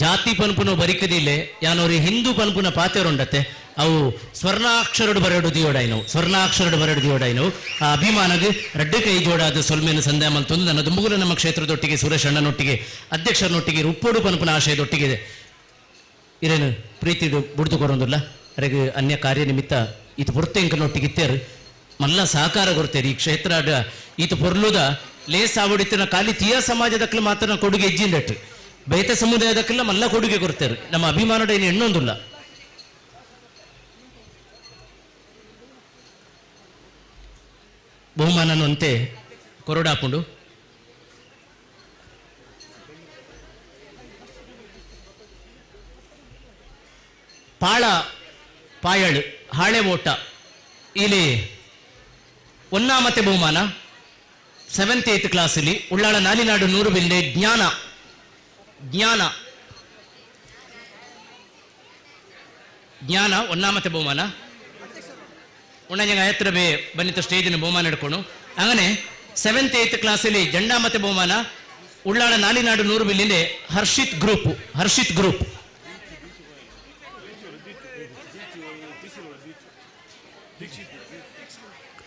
ಜಾತಿ ಪನ್ಪುನ ಬರಿಕದಿಲ್ಲೆ ಯಾನೋರಿ ಹಿಂದೂ ಪನ್ಪುನ ಪಾತೆರುಂಡತ್ತೆ ಅವು ಸ್ವರ್ಣಾಕ್ಷರಡು ಬರಡು ದಿಯೋಡಾಯ್ನವು ಸ್ವರ್ಣಾಕ್ಷರಡು ಬರಡು ದಿಯೋಡಾಯ್ನವು ಆ ಅಭಿಮಾನಗೆ ರಡ್ಡು ಕೈ ಜೋಡಾದ ಸೊಲ್ಮೇನ ಸಂಧ್ಯ ಮಂತೊಂದು ನನ್ನ ದುಂಬುಗುಲ ನಮ್ಮ ಕ್ಷೇತ್ರದೊಟ್ಟಿಗೆ ಸುರೇಶ್ ಅಣ್ಣನೊಟ್ಟಿಗೆ ಅಧ್ಯಕ್ಷರನೊಟ್ಟಿಗೆ ಉಪ್ಪೋಡು ಪನ್ಪುನ ಆಶಯದೊಟ್ಟಿಗೆ ಇರೇನು ಪ್ರೀತಿ ಬುಡ್ದು ಕೊಡೋದಿಲ್ಲ ಅರೆಗೆ ಅನ್ಯ ಕಾರ್ಯ ನಿಮಿತ್ತ ಇದು ಪುರ್ತಂಕನೊಟ್ಟಿಗೆ ಇತ್ತೇರು ಮಲ್ಲ ಸಹಕಾರ ಕೊಡ್ತೇರಿ ಈ ಕ್ಷೇತ್ರ ಈತ ಪೊರ್ಲುದ ಲೇಸ್ ಆವಡಿತಿನ ಖಾಲಿ ತೀಯ ಸಮಾಜದಕ್ಕಲು ಮಾತ್ರ ಕೊಡುಗೆ ಇಜ್ಜಿಂದಟ್ಟು ಬೇತ ಸಮುದಾಯದಕ್ಕೆಲ್ಲ ಮಲ್ಲ ಕೊಡುಗೆ ಕೊಡ್ತೇರು ನಮ್ಮ ಅಭಿಮಾನದ ಏನು ಎಣ್ಣೊಂದಿಲ್ಲ ಬಹುಮಾನನು ಅಂತೆ ಕೊರಡಾಪುಂಡು ಪಾಳ ಪಾಯಳು ಹಾಳೆ ಓಟ ಇಲ್ಲಿ ಒನ್ನಾಮತೆ ಬಹುಮಾನ 7th 8th ಕ್ಲಾಸಲ್ಲಿ ಉಳ್ಳಾಳ ನಾಲಿನಾಡು 100 ಬಿಲ್ಲೆ ಜ್ಞಾನ ಒನ್ನಾಮತೆ ಬಹುಮಾನ ಉಣ್ಣಂಗ ಎತ್ತರ ಬೇ ಬನ್ನಿತ ಸ್ಟೇಜಿನ ಬಹುಮಾನ ಹಿಡ್ಕೊಂಡು അങ്ങനെ 7th 8th ಕ್ಲಾಸಲ್ಲಿ ಜಂಡಾಮತೆ ಬಹುಮಾನ ಉಳ್ಳಾಳ ನಾಲಿನಾಡು 100 ಬಿಲ್ಲಿಂದೆ ಹರ್ಷಿತ್ ಗ್ರೂಪ್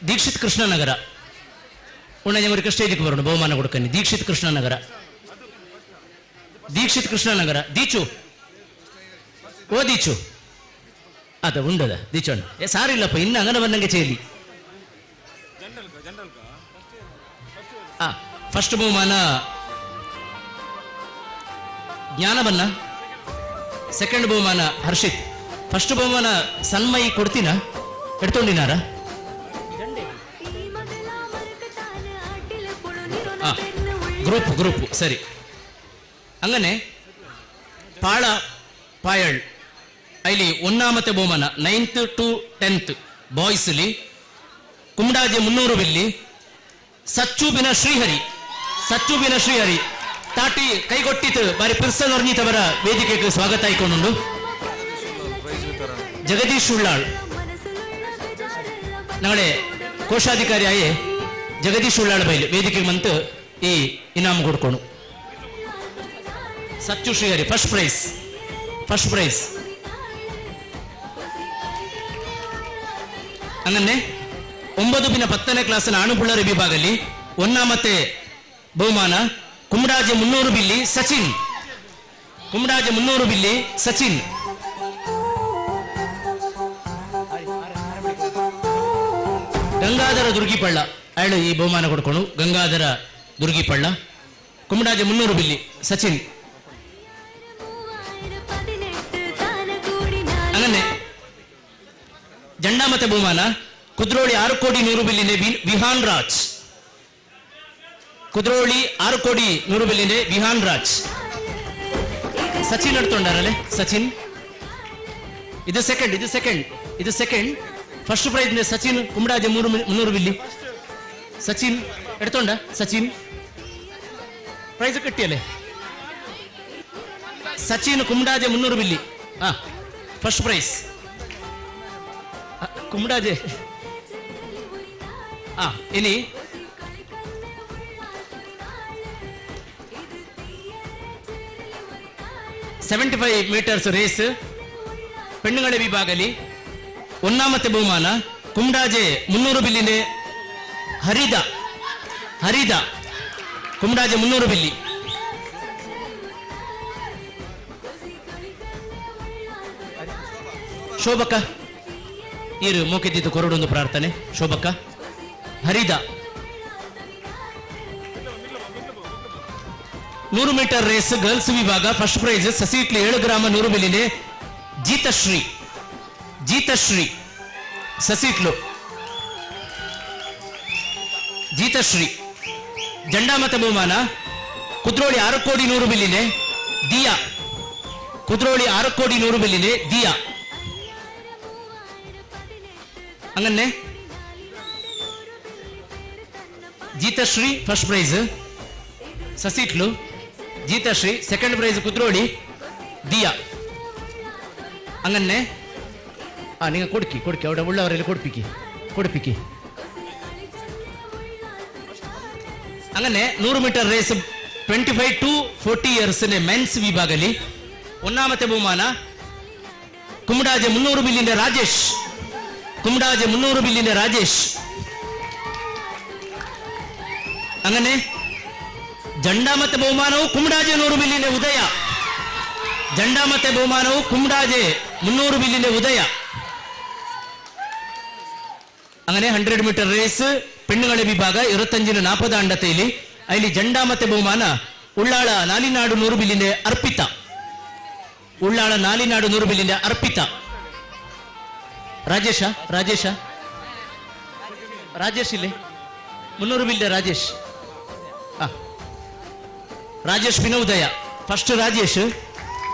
ದೀಕ್ಷಿತ್ ಕೃಷ್ಣನಗರ ಉಣ್ಣಂಗ ಸ್ಟೇಜಿಗೆ ಬರೋಣ ಬಹುಮಾನ ಕೊಡ್ಕನಿ ದೀಕ್ಷಿತ್ ಕೃಷ್ಣನಗರ ದೀಚು ಅದ ಉಂಡದ ದೀಚಣ್ಣ ಸಾರಿಲ್ಲಪ್ಪ ಇನ್ನು ಅಂಗನ ಬಂದಂಗೆ ಚೇಲಿ ಫಸ್ಟ್ ಬಹುಮಾನ ಜ್ಞಾನವನ್ನ ಸೆಕೆಂಡ್ ಬಹುಮಾನ ಹರ್ಷಿತ್ ಫಸ್ಟ್ ಬಹುಮಾನ ಸನ್ಮಯಿ ಕೊಡ್ತೀನ ಎಡ್ತೊಂಡಿನಾರ ಗ್ರೂಪ್ ಸರಿ അങ്ങനെ ಪಾಯಳ್ ಅಲ್ಲಿ ಒನ್ನಾಮತೆ ಬಹುಮಾನ 9th to 10th ಬಾಯ್ಸ್ ಅಲ್ಲಿ ಕುಮಡಾಜೆ 300 ಬಿಲ್ಲಿ ಸಚ್ಚೂಬಿನ ಶ್ರೀಹರಿ ತಾಟಿ ಕೈಗೊಟ್ಟಿತು ಬಾರಿ ಪಿರ್ಸನ್ ವರ್ಣಿತವರ ವೇದಿಕೆಗೆ ಸ್ವಾಗತ ಆಯ್ಕೊಂಡು ಜಗದೀಶ್ ಉಳ್ಳಾಳ್ ನಾಳೆ ಕೋಶಾಧಿಕಾರಿ ಆಯೆ ಜಗದೀಶ್ ಉಳ್ಳಾಳ್ ಬೈಲಿ ವೇದಿಕೆಗೆ ಮಂತು ಈ ಇನಾಮ ಕೊಡ್ಕೊಂಡು ಸಚ್ಚು ಶ್ರೀಹರಿ ಫಸ್ಟ್ ಪ್ರೈಸ್ അങ്ങനെ 9 പിന്നെ 10ನೇ ಕ್ಲಾಸಿನ ಆಣುಪುಳ್ಳರ ವಿಭಾಗದಲ್ಲಿ ಒನ್ನಾಮತೆ ಬಹುಮಾನ ಕುಮಡಾಜೆ 300 ಬಿಲ್ಲಿ ಸಚಿನ್ ಗಂಗಾಧರ ದುರ್ಗಿಪಳ್ಳ ಅಯಳು ಈ ಬಹುಮಾನ ಕೊಡ್ಕೊಂಡು ಗಂಗಾಧರ ದುರ್ಗಿಪಳ್ಳ ಕುಮಡಾಜೆ 300 ಬಿಲ್ಲಿ ಸಚಿನ್ രണ്ടാമത്തെ ബഹുമാന കുദ്രോളി 6 കോടി 100 ബില്ലിന്റെ വിഹാൻ രാജ്. കുദ്രോളി 6 കോടി 100 ബില്ലിന്റെ വിഹാൻ രാജ്. സച്ചിൻ എടുത്തോണ്ടാരല്ലേ? സച്ചിൻ. ഇത് സെക്കൻഡ്. ഫസ്റ്റ് പ്രൈസിന്റെ സച്ചിൻ കുമ്പടാജ് 300 ബില്ലി. സച്ചിൻ എടുത്തോണ്ട. സച്ചിൻ പ്രൈസ് കിട്ടിയല്ലേ? സച്ചിൻ കുമ്പടാജ് 300 ബില്ലി. ആ ഫസ്റ്റ് പ്രൈസ് കുമ്പടാജ്. ആ ഇനി മീറ്റേഴ്സ് റേസ് പെണ്ണുങ്ങളെ വിഭാഗത്തിൽ ഒന്നാമത്തെ ബഹുമാന കുംഡാജെ 300 ബില്ലിന്റെ ഹരിത കുംഡാജെ 300 ബില്ലി. ಶೋಭಕ್ಕ ಇರು ಮೂಕೆದ್ದಿದ್ದು ಕೊರಡೊಂದು ಪ್ರಾರ್ಥನೆ. ಶೋಭಕ್ಕ ಹರಿದ 100 ಮೀಟರ್ ರೇಸ್ ಗರ್ಲ್ಸ್ ವಿಭಾಗ ಫಸ್ಟ್ ಪ್ರೈಸ್ ಸಸೀಟ್ಲಿ 7 ಗ್ರಾಮ 100 ಬಿಲ್ಲಿನೆ ಜೀತಶ್ರೀ ಸಸೀಟ್ಲು ಜೀತಶ್ರೀ. ಜಂಡಾಮತ ಬಹುಮಾನ ಕುದ್ರೋಳಿ 6 ಕೋಟಿ 100 ಬಿಲ್ಲಿನೆ ದಿಯಾ. ಕುದ್ರೋಳಿ 6 ಕೋಟಿ 100 ಬಿಲ್ಲಿನೆ ದಿಯಾ. അങ്ങനെ Jeethashree first prize Sasihithlu Jeethashree, second prize Kudroli ದಿಯಾ. അങ്ങനെ നിങ്ങൾ കൊടുക്കി അവിടെ ഉള്ളവരെല്ലാം കൊടുപ്പിക്ക്. അങ്ങനെ 100 മീറ്റർ റേസ് 25 to 40 ഇയേഴ്സിന്റെ മെൻസ് വിഭാഗത്തിൽ ഒന്നാമത്തെ ബഹുമാന കുംഡാജെ 300 ബില്ലിന്റെ രാജേഷ്. കുംഡാജെ 300 ബില്ലിന്റെ രാജേഷ്. അങ്ങനെ രണ്ടാമത്തെ ബഹുമാനവും കുംഡാജെ 100 ബില്ലിന്റെ ഉദയ. രണ്ടാമത്തെ ബഹുമാനവും കുംഡാജെ 300 ബില്ലിന്റെ ഉദയ. അങ്ങനെ 100 മീറ്റർ റേസ് പെണ്ണുങ്ങളെ വിഭാಗ 25-40 അണ്ടത്തിൽ അതിൽ രണ്ടാമത്തെ ബഹുമാന ഉള്ളാള നാലിനാട് 100 ബില്ലിന്റെ അർപ്പിത. ഉള്ളാള നാലിനാട് 100 ബില്ലിന്റെ അർപ്പിത. ರಾಜೇಶ ಇಲ್ಲೇ 300 ಬಿಲ್ಲೆ ರಾಜೇಶ್. ರಾಜೇಶ್ ಪಿನ ಉದಯ. ಫಸ್ಟ್ ರಾಜೇಶ್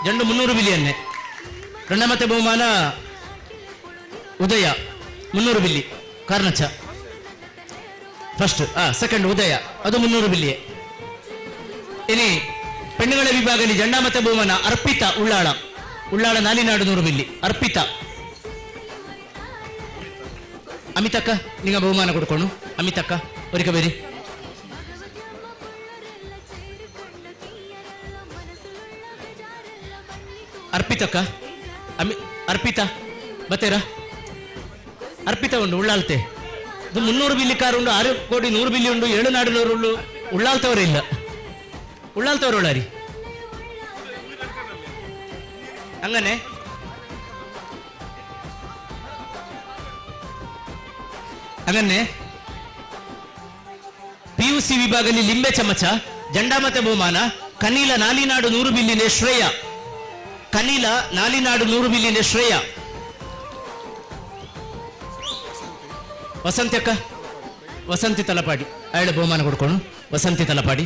ಜಂಡು 300 ಬಿಲ್ಲಿಯನ್ನೇ. രണ്ടാമത്തെ ബഹുമാന ഉദയ 300 ബില്ലി കാർണച്ച. ഫസ്റ്റ് ಸೆಕೆಂಡ್ ಉದಯ ಅದು 300 ಬಿಲ್ಲಿಯೇ. ഇനി പെണ്ണുങ്ങളെ വിഭാഗത്തിൽ രണ്ടാമത്തെ ബഹുമാന അർപ്പിത ഉള്ളാള നാലിനാട് 100 ബില്ലി അർപ്പിത. ಅಮಿತಕ್ಕ ನಿಂಗ ಬಹುಮಾನ ಕೊಡ್ಕೊಂಡು. ಅಮಿತಕ್ಕ ಒರಿಕ ಬೇರಿ. ಅರ್ಪಿತಕ್ಕ ಅರ್ಪಿತ ಬತ್ತೇರ. ಅರ್ಪಿತ ಉಂಡು ಉಳ್ಳಾಳ್ತೆ. ಇದು 300 ಬಿಲ್ಲಿ ಕಾರು ಉಂಡು, 6 ಕೋಟಿ 100 ಬಿಲ್ಲಿ ಉಂಡು, 7 ನಾಡಿನವರು ಉಳ್ಳು. ಉಳ್ಳಾಳ್ತವರೇ ಇಲ್ಲ. ಉಳ್ಳಾಳ್ತವರು ಉಳ್ಳಾರಿ. അങ്ങനെ PUC ವಿಭಾಗದಲ್ಲಿ ಲಿಂಬೆ ಚಮಚ രണ്ടാമത്തെ ಬಹುಮಾನ ಕನೀಲ ನಾಲಿನಾಡು 100 ಬಿಲ್ಲಿನ ಶ್ರೇಯ. ಕನೀಲ ನಾಲಿನಾಡು 100 ಬಿಲ್ಲಿನ ಶ್ರೇಯ. ವಸಂತಿ ತಲಪಾಡಿ ಅಯಾಳ ಬಹುಮಾನ ಕೊಡ್ಕೊಂಡು. ವಸಂತಿ ತಲಪಾಡಿ.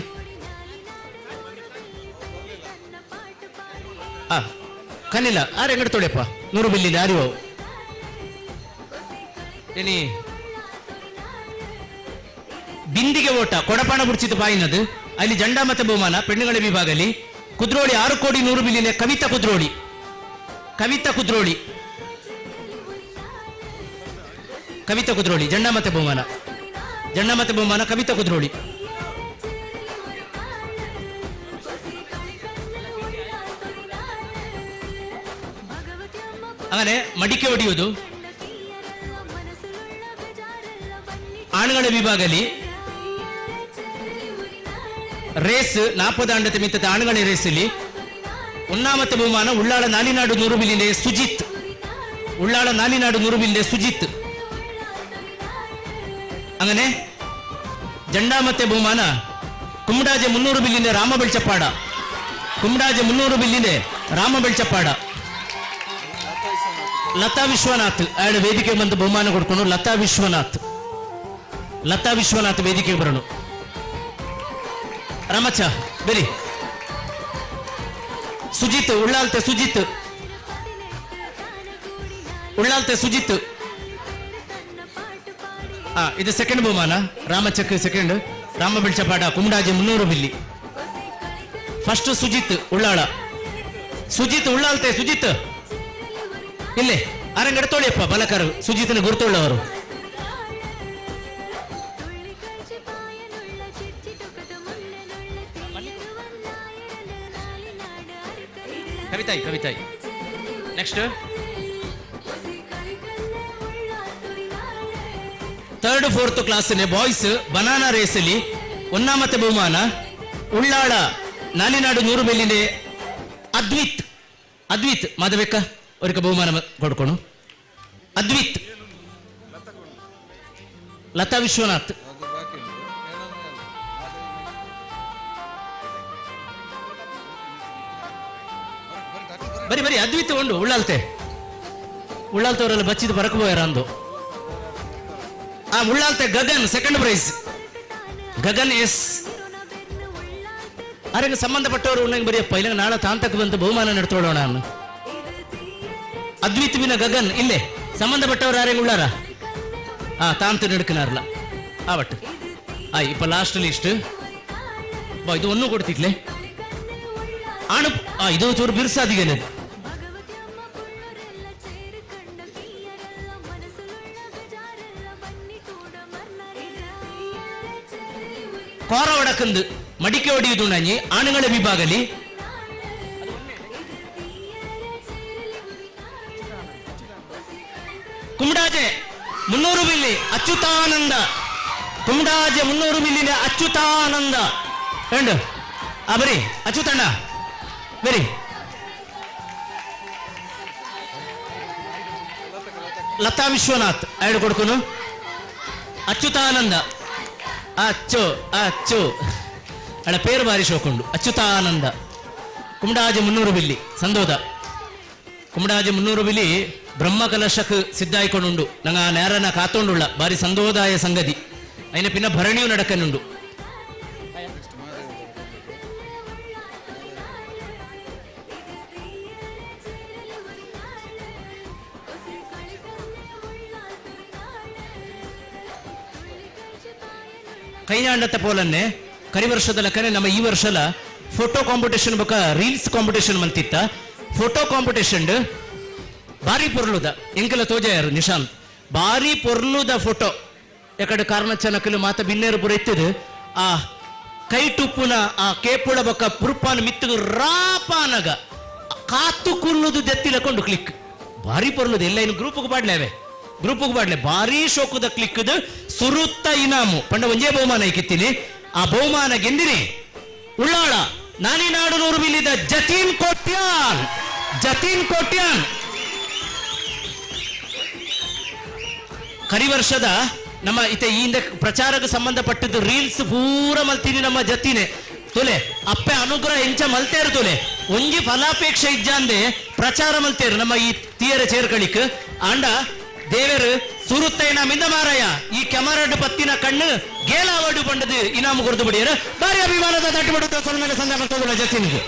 ಕನೀಲ ಆರೆಂಗಡ ತೊಳೆಯಪ್ಪ 100 ಬಿಲ್ಲಿನ ಅರಿವು. ഇനി ബിന്ദിക ഓട്ട കൊടപ്പാണ പിടിച്ചിട്ട് പായുന്നത് അതിൽ രണ്ടാമത്തെ ബഹുമാന പെണ്ണുങ്ങളെ വിഭാഗത്തിൽ കുദ്രോളി 6 കോടി 100 ബില്ലിനെ കവിത കുദ്രോളി. രണ്ടാമത്തെ ബഹുമാന കവിത കുദ്രോളി. അങ്ങനെ മടിಕೆ ಹೊಡೆಯುವುದು ಆಣುಗಳ ವಿಭಾಗದಲ್ಲಿ ರೇಸ್ 40 ಅಂಡತೆ ಮಿತ್ತತೆ ಆಣುಗಳ ರೇಸಲ್ಲಿ ഒന്നാമത്തെ ಬಹುಮಾನ ಉಳ್ಳಾಳ ನಾಲಿನಾಡು 100 ಬಿಲ್ಲಿന്റെ ಸುಜಿತ್. ಉಳ್ಳಾಳ ನಾಲಿನಾಡು 100 ಬಿಲ್ಲಿന്റെ ಸುಜಿತ್. അങ്ങനെ രണ്ടാമത്തെ ಬಹುಮಾನ കുംഡാജെ 300 ಬಿಲ್ಲಿന്റെ ರಾಮ ಬೆಳ್ಚಪ್ಪಾಡ. കുംഡാജെ 300 ಬಿಲ್ಲಿന്റെ ರಾಮ ಬೆಳ್ಚಪ್ಪಾಡ. ಲತಾ ವಿಶ್ವನಾಥ್ ಆಯ್ಡು ವೇದಿಕೆ ಬಂದು ಬಹುಮಾನ ಕೊಡ್ಕೊಂಡು ಲತಾ ವಿಶ್ವನಾಥ್ ವೇದಿಕೆಗೆ ಬರೋಣ. ರಾಮಚ್ಚ ಬರಿ. ಸುಜಿತ್ ಉಳ್ಳಾಲ್ತೆ ಸುಜಿತ್ ಇದು ಸೆಕೆಂಡ್ ಬಹುಮಾನ. ರಾಮಚಕ್ ಸೆಕೆಂಡ್. ರಾಮ ಬಿಳ್ಚಪಾಡ ಕುಮಡಾಜಿ 300 ಮಿಲ್ಲಿ. ಫಸ್ಟ್ ಸುಜಿತ್ ಉಳ್ಳಾಳ. ಉಳ್ಳಾಲ್ತೆ ಸುಜಿತ್ ಇಲ್ಲೇ ಅರಂಗಡ ತೋಳಿಯಪ್ಪ ಬಲಕರು ಸುಜಿತ್ನ ಗುರುತುಳ್ಳವರು. ಕವಿತಾಯಿ ನೆಕ್ಸ್ಟ್. ಥರ್ಡ್ ಫೋರ್ತ್ ಕ್ಲಾಸಿನ ಬಾಯ್ಸ್ ಬನಾನಾ ರೇಸಲ್ಲಿ ಒನ್ನಾಮത്തെ ಬಹುಮಾನ ಉಳ್ಳಾಳ ನಾಲಿನಾಡು 100 ಮಿಲ್ಲಿನ ಅದ್ವಿತ್ ಮಾಧವೇಕ ಅವರಿಗೆ ಬಹುಮಾನ ಕೊಡ್ಕೊಣು. ಅದ್ವಿತ್. ಲತಾ ವಿಶ್ವನಾಥ್ ಬರಿ ಅದ್ವಿತ್ ಉಂಡು ಉಳ್ಳಾಲ್ತವರೆಲ್ಲ ಬಚ್ಚಿದ್ದು ಬರಕಬೋಯಾರ ಅಂದು. ಉಳ್ಳಾಲ್ತೆ ಗಗನ್ ಸೆಕೆಂಡ್ ಪ್ರೈಸ್. ಗಗನ್ ಎಸ್ ಆರಿಗೆ ಸಂಬಂಧಪಟ್ಟವರು ಉಣ್ಣಂಗೆ ಬರಿಯಪ್ಪ, ಇಲ್ಲ ನಾಳೆ ತಾಂತಕ್ಕೆ ಬಂತು ಬಹುಮಾನ ನಡೆತೋಳೋಣ ಅನ್ನು. ಅದ್ವಿತ್ ವಿನ ಗಗನ್ ಇಲ್ಲೇ ಸಂಬಂಧಪಟ್ಟವರು ಯಾರಿಗೆ ಉಳ್ಳಾರ ತಾಂತ ನಡ್ಕನಾರಲ್ಲ ಆವಟ್ಟು ಇಪ್ಪ ಲಾಸ್ಟ್ ಲಿಸ್ಟ್ ಬಾ. ಇದು ಒನ್ನು ಕೊಡ್ತಿಟ್ಲೆ ಆಣು ಇದು ಚೂರು ಬಿರ್ಸಾದಿಗೆ ಕೋರ ಒಡಕಂದು ಮಡಿಕೆ ಹೊಡೆಯುವುದು ನಂಜಿ ಆಣುಗಳ ವಿಭಾಗಲಿ. ಕುಮಡಾಜೆ 300 ಮಿಲ್ಲಿ ಅಚ್ಯುತಾನಂದ. ಕುಮಡಾಜೆ 300 ಮಿಲ್ಲಿನ ಅಚ್ಯುತಾನಂದ ಕಂಡು ಬರಿ ಅಚ್ಯುತಣ್ಣ ಬರಿ. ಲತಾ ವಿಶ್ವನಾಥ್ ಎರಡು ಕೊಡ್ಕೊನು. ಅಚ್ಯುತಾನಂದ ಅಚ್ಚು ಅಳ ಪೇರು ಬಾರಿ ಶೋಕೊಂಡು ಅಚ್ಯುತಾನಂದ. ಕುಮಡಾಜೆ 300 ಮಿಲ್ಲಿ ಸಂದೋದ. ಕುಮಡಾಜೆ 300 ಮಿಲ್ಲಿ ಬ್ರಹ್ಮಕಲಶಕ್ ಸಿದ್ಧಾಯ್ಕೊಂಡುಂಡು ನಂಗೆ ಆ ನೇರನ ಕಾತೊಂಡುಳ್ಳ ಬಾರಿ ಸಂದೋದಾಯ ಸಂಗತಿ ಅಯ್ನ ಪಿನ್ನ ಭರಣಿಯು ನಡಕನುಂಡು. ಕೈನಾಂಡത്തെ പോലെന്നെ ಕರಿವರ್ಷದ ಲೆಕ್ಕನೆ ನಮ್ಮ ಈ ವರ್ಷಲ ಫೋಟೋ ಕಾಂಪಿಟೇಷನ್ ಬೊಕ ರೀಲ್ಸ್ ಕಾಂಪಿಟೇಷನ್ ಮಂತಿತ್ತ. ಫೋಟೋ ಕಾಂಪಿಟೇಷನ್ ಬಾರಿ ಪೊರ್ಲುದ ಎಂಕಲ ತೋಜಾಯರು ನಿಶಾಂತ್ ಬಾರಿ ಪೊರ್ಲುದ ಫೋಟೋ ಎಕಡೆ ಕಾರಣಚನಕಲು ಮಾತ ಬಿನ್ನೇರು ಪುರ ಇತ್ತದು ಆ ಕೈ ಟುಪ್ಪುನ ಆ ಕೇಪುಳ ಬೊಕ ಪುರುಪಾನ ಮಿತ್ತುಗು ರಾಪಾನಗ ಕಾತು ಕುಲ್ಲುದು ದೆತ್ತಿಲಕೊಂಡು ಕ್ಲಿಕ್ ಬಾರಿ ಪೊರ್ಲುದು ಎಲ್ಲ ಇನ್ನು ಗ್ರೂಪ್ಗೆ ಬಾಡ್ಲೆ ಬಾರಿ ಶೋಕುದ ಕ್ಲಿಕ್ದು ಸುರುತ್ತ ಇನಾಮು ಪಂಡ ಒಂಜೇ ಬಹುಮಾನ ಇಕ್ಕಿತ್ತೀನಿ. ಆ ಬಹುಮಾನ ಗೆಂದಿನಿ ಉಳ್ಳಾಳ ನಾಲಿನಾಡು 100 ಮಿಲ್ಲಿದ ಜತೀನ್ ಕೋಟ್ಯಾನ್ ಕರಿವರ್ಷದ ನಮ್ಮ ಇತೆ ಈ ಪ್ರಚಾರಕ್ಕೆ ಸಂಬಂಧಪಟ್ಟದ್ದು ರೀಲ್ಸ್ ಪೂರ ಮಲ್ತೀನಿ ನಮ್ಮ ಜತಿನೇ ತೊಲೆ ಅಪ್ಪೆ ಅನುಗ್ರಹ ಎಂಚ ಮಲ್ತೇರು ತೊಲೆ ಒಂಜಿ ಫಲಾಪೇಕ್ಷೆ ಇಜ್ಜಾಂದೆ ಪ್ರಚಾರ ಮಲ್ತೇರು ನಮ್ಮ ಈ ತೀಯರ ಚೇರ್ಕಳಿಕ್ ಆಂಡ ದೇವರು ಸುರುತ್ತೈನ ಮಿಂದ ಮಾರಾಯ ಈ ಕೆಮರಡ್ ಪತ್ತಿನ ಕಣ್ಣು ಗೇಲಾವಡು ಬಂಡದು ಇನಾಮು ಕೊಡ್ದು ಬಿಡಿಯರು ಬಾರಿ ಅಭಿಮಾನದ ತಟ್ಟು ಬಿಡುತ್ತ ಸೊನ್ನೆ ಸಂಧಾನ ತೋದಲ ಜತಿನಿಗೆ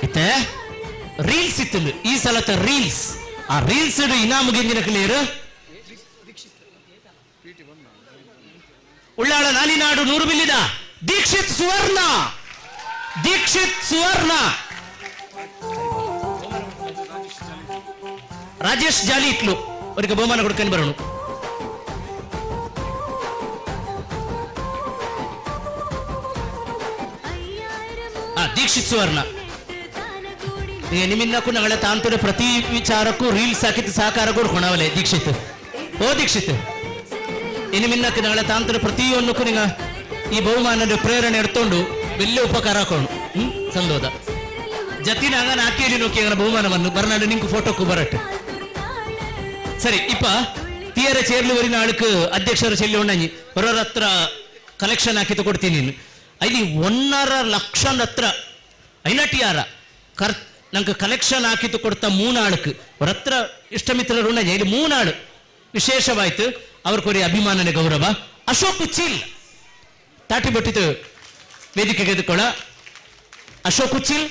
ಇತ್ತೆ ರೀಲ್ಸ್ ಇತ್ತು ಈ ಸಲತ ರೀಲ್ಸ್ ಆ ರೀಲ್ಸ್ ಇನಾಮು ಗೆಂಜಿನ ಕ್ಲಿಯರ್ ಉಳ್ಳಾಳ ನಾಲಿನಾಡು 100 ಮಿಲ್ಲಿದ ದೀಕ್ಷಿತ್ ಸುವರ್ಣ ರಾಜೇಶ್ ಜಾಲಿ ಇಟ್ಲು ಅವರಿಗೆ ಬಹುಮಾನ ಕೊಡ್ಕೊಂಡು ಬರೋಣ. ದೀಕ್ಷಿತ್ ಸುವರ್ಣ ನಿಮ್ಮಿನ್ನಕ್ಕೂ ನಗಳ ತಾಂತುಡೆ ಪ್ರತಿ ವಿಚಾರಕ್ಕೂ ರೀಲ್ಸ್ ಹಾಕಿತ್ತು ಸಹಕಾರ ಕೊಡ್ಕೊಣವಲೆ ದೀಕ್ಷಿತ್ ನಿಮ್ಮಿನ್ನಕ್ಕೆ ನಗಳ ತಾಂತುಡೆ ಪ್ರತಿಯೊಂದಕ್ಕೂ ನಿಂಗ ಈ ಬಹುಮಾನದ ಪ್ರೇರಣೆ ಎಡ್ಕೊಂಡು ಬೆಲ್ಲ ಉಪಕಾರ ಹಾಕೊಂಡು ಸಂದೋದ ಜತಿನ ಅಂಗ ನಾಟ್ಯಲ್ಲಿ ನೋಕಿ ಅಂಗನ ಬಹುಮಾನವನ್ನು ಬರ್ನಾಡು ನಿಂಕು ಫೋಟೋಕ್ಕೂ ಬರಟ್ಟು ಸರಿ. ಇಪ್ಪ ತೀಯರ ಚೇರ್ಲಿ ನಾಳಕ್ಕೆ ಅಧ್ಯಕ್ಷರ ಚೆಲ್ಲಿ ಉಂಡಂಜಿ ಬರೋರ ಹತ್ರ ಕಲೆಕ್ಷನ್ ಹಾಕಿತ್ತು ಕೊಡ್ತೀನಿ. ಇಲ್ಲಿ 1.5 ಲಕ್ಷ ಹತ್ರ ಐನಟಿಯಾರ ನಂಗೆ ಕಲೆಕ್ಷನ್ ಹಾಕಿತ್ತು ಕೊಡ್ತಾ 3 ಆಳುக்கு ಅವ್ರ ಹತ್ರ ಇಷ್ಟಮಿತ್ರರು ಉಂಡ ಇಲ್ಲಿ 3 ಆಳು ವಿಶೇಷವಾಯ್ತು ಅವ್ರ ಕೊರಿ ಅಭಿಮಾನನೆ ಗೌರವ ಅಶೋಕ್ ಉಚ್ಚಿಲ್ ತಾಟಿ ಬಟ್ಟಿತು ವೇದಿಕೆಗೆ ಎದುಕೊಳ್ಳ ಅಶೋಕ್ ಉಚ್ಚಿಲ್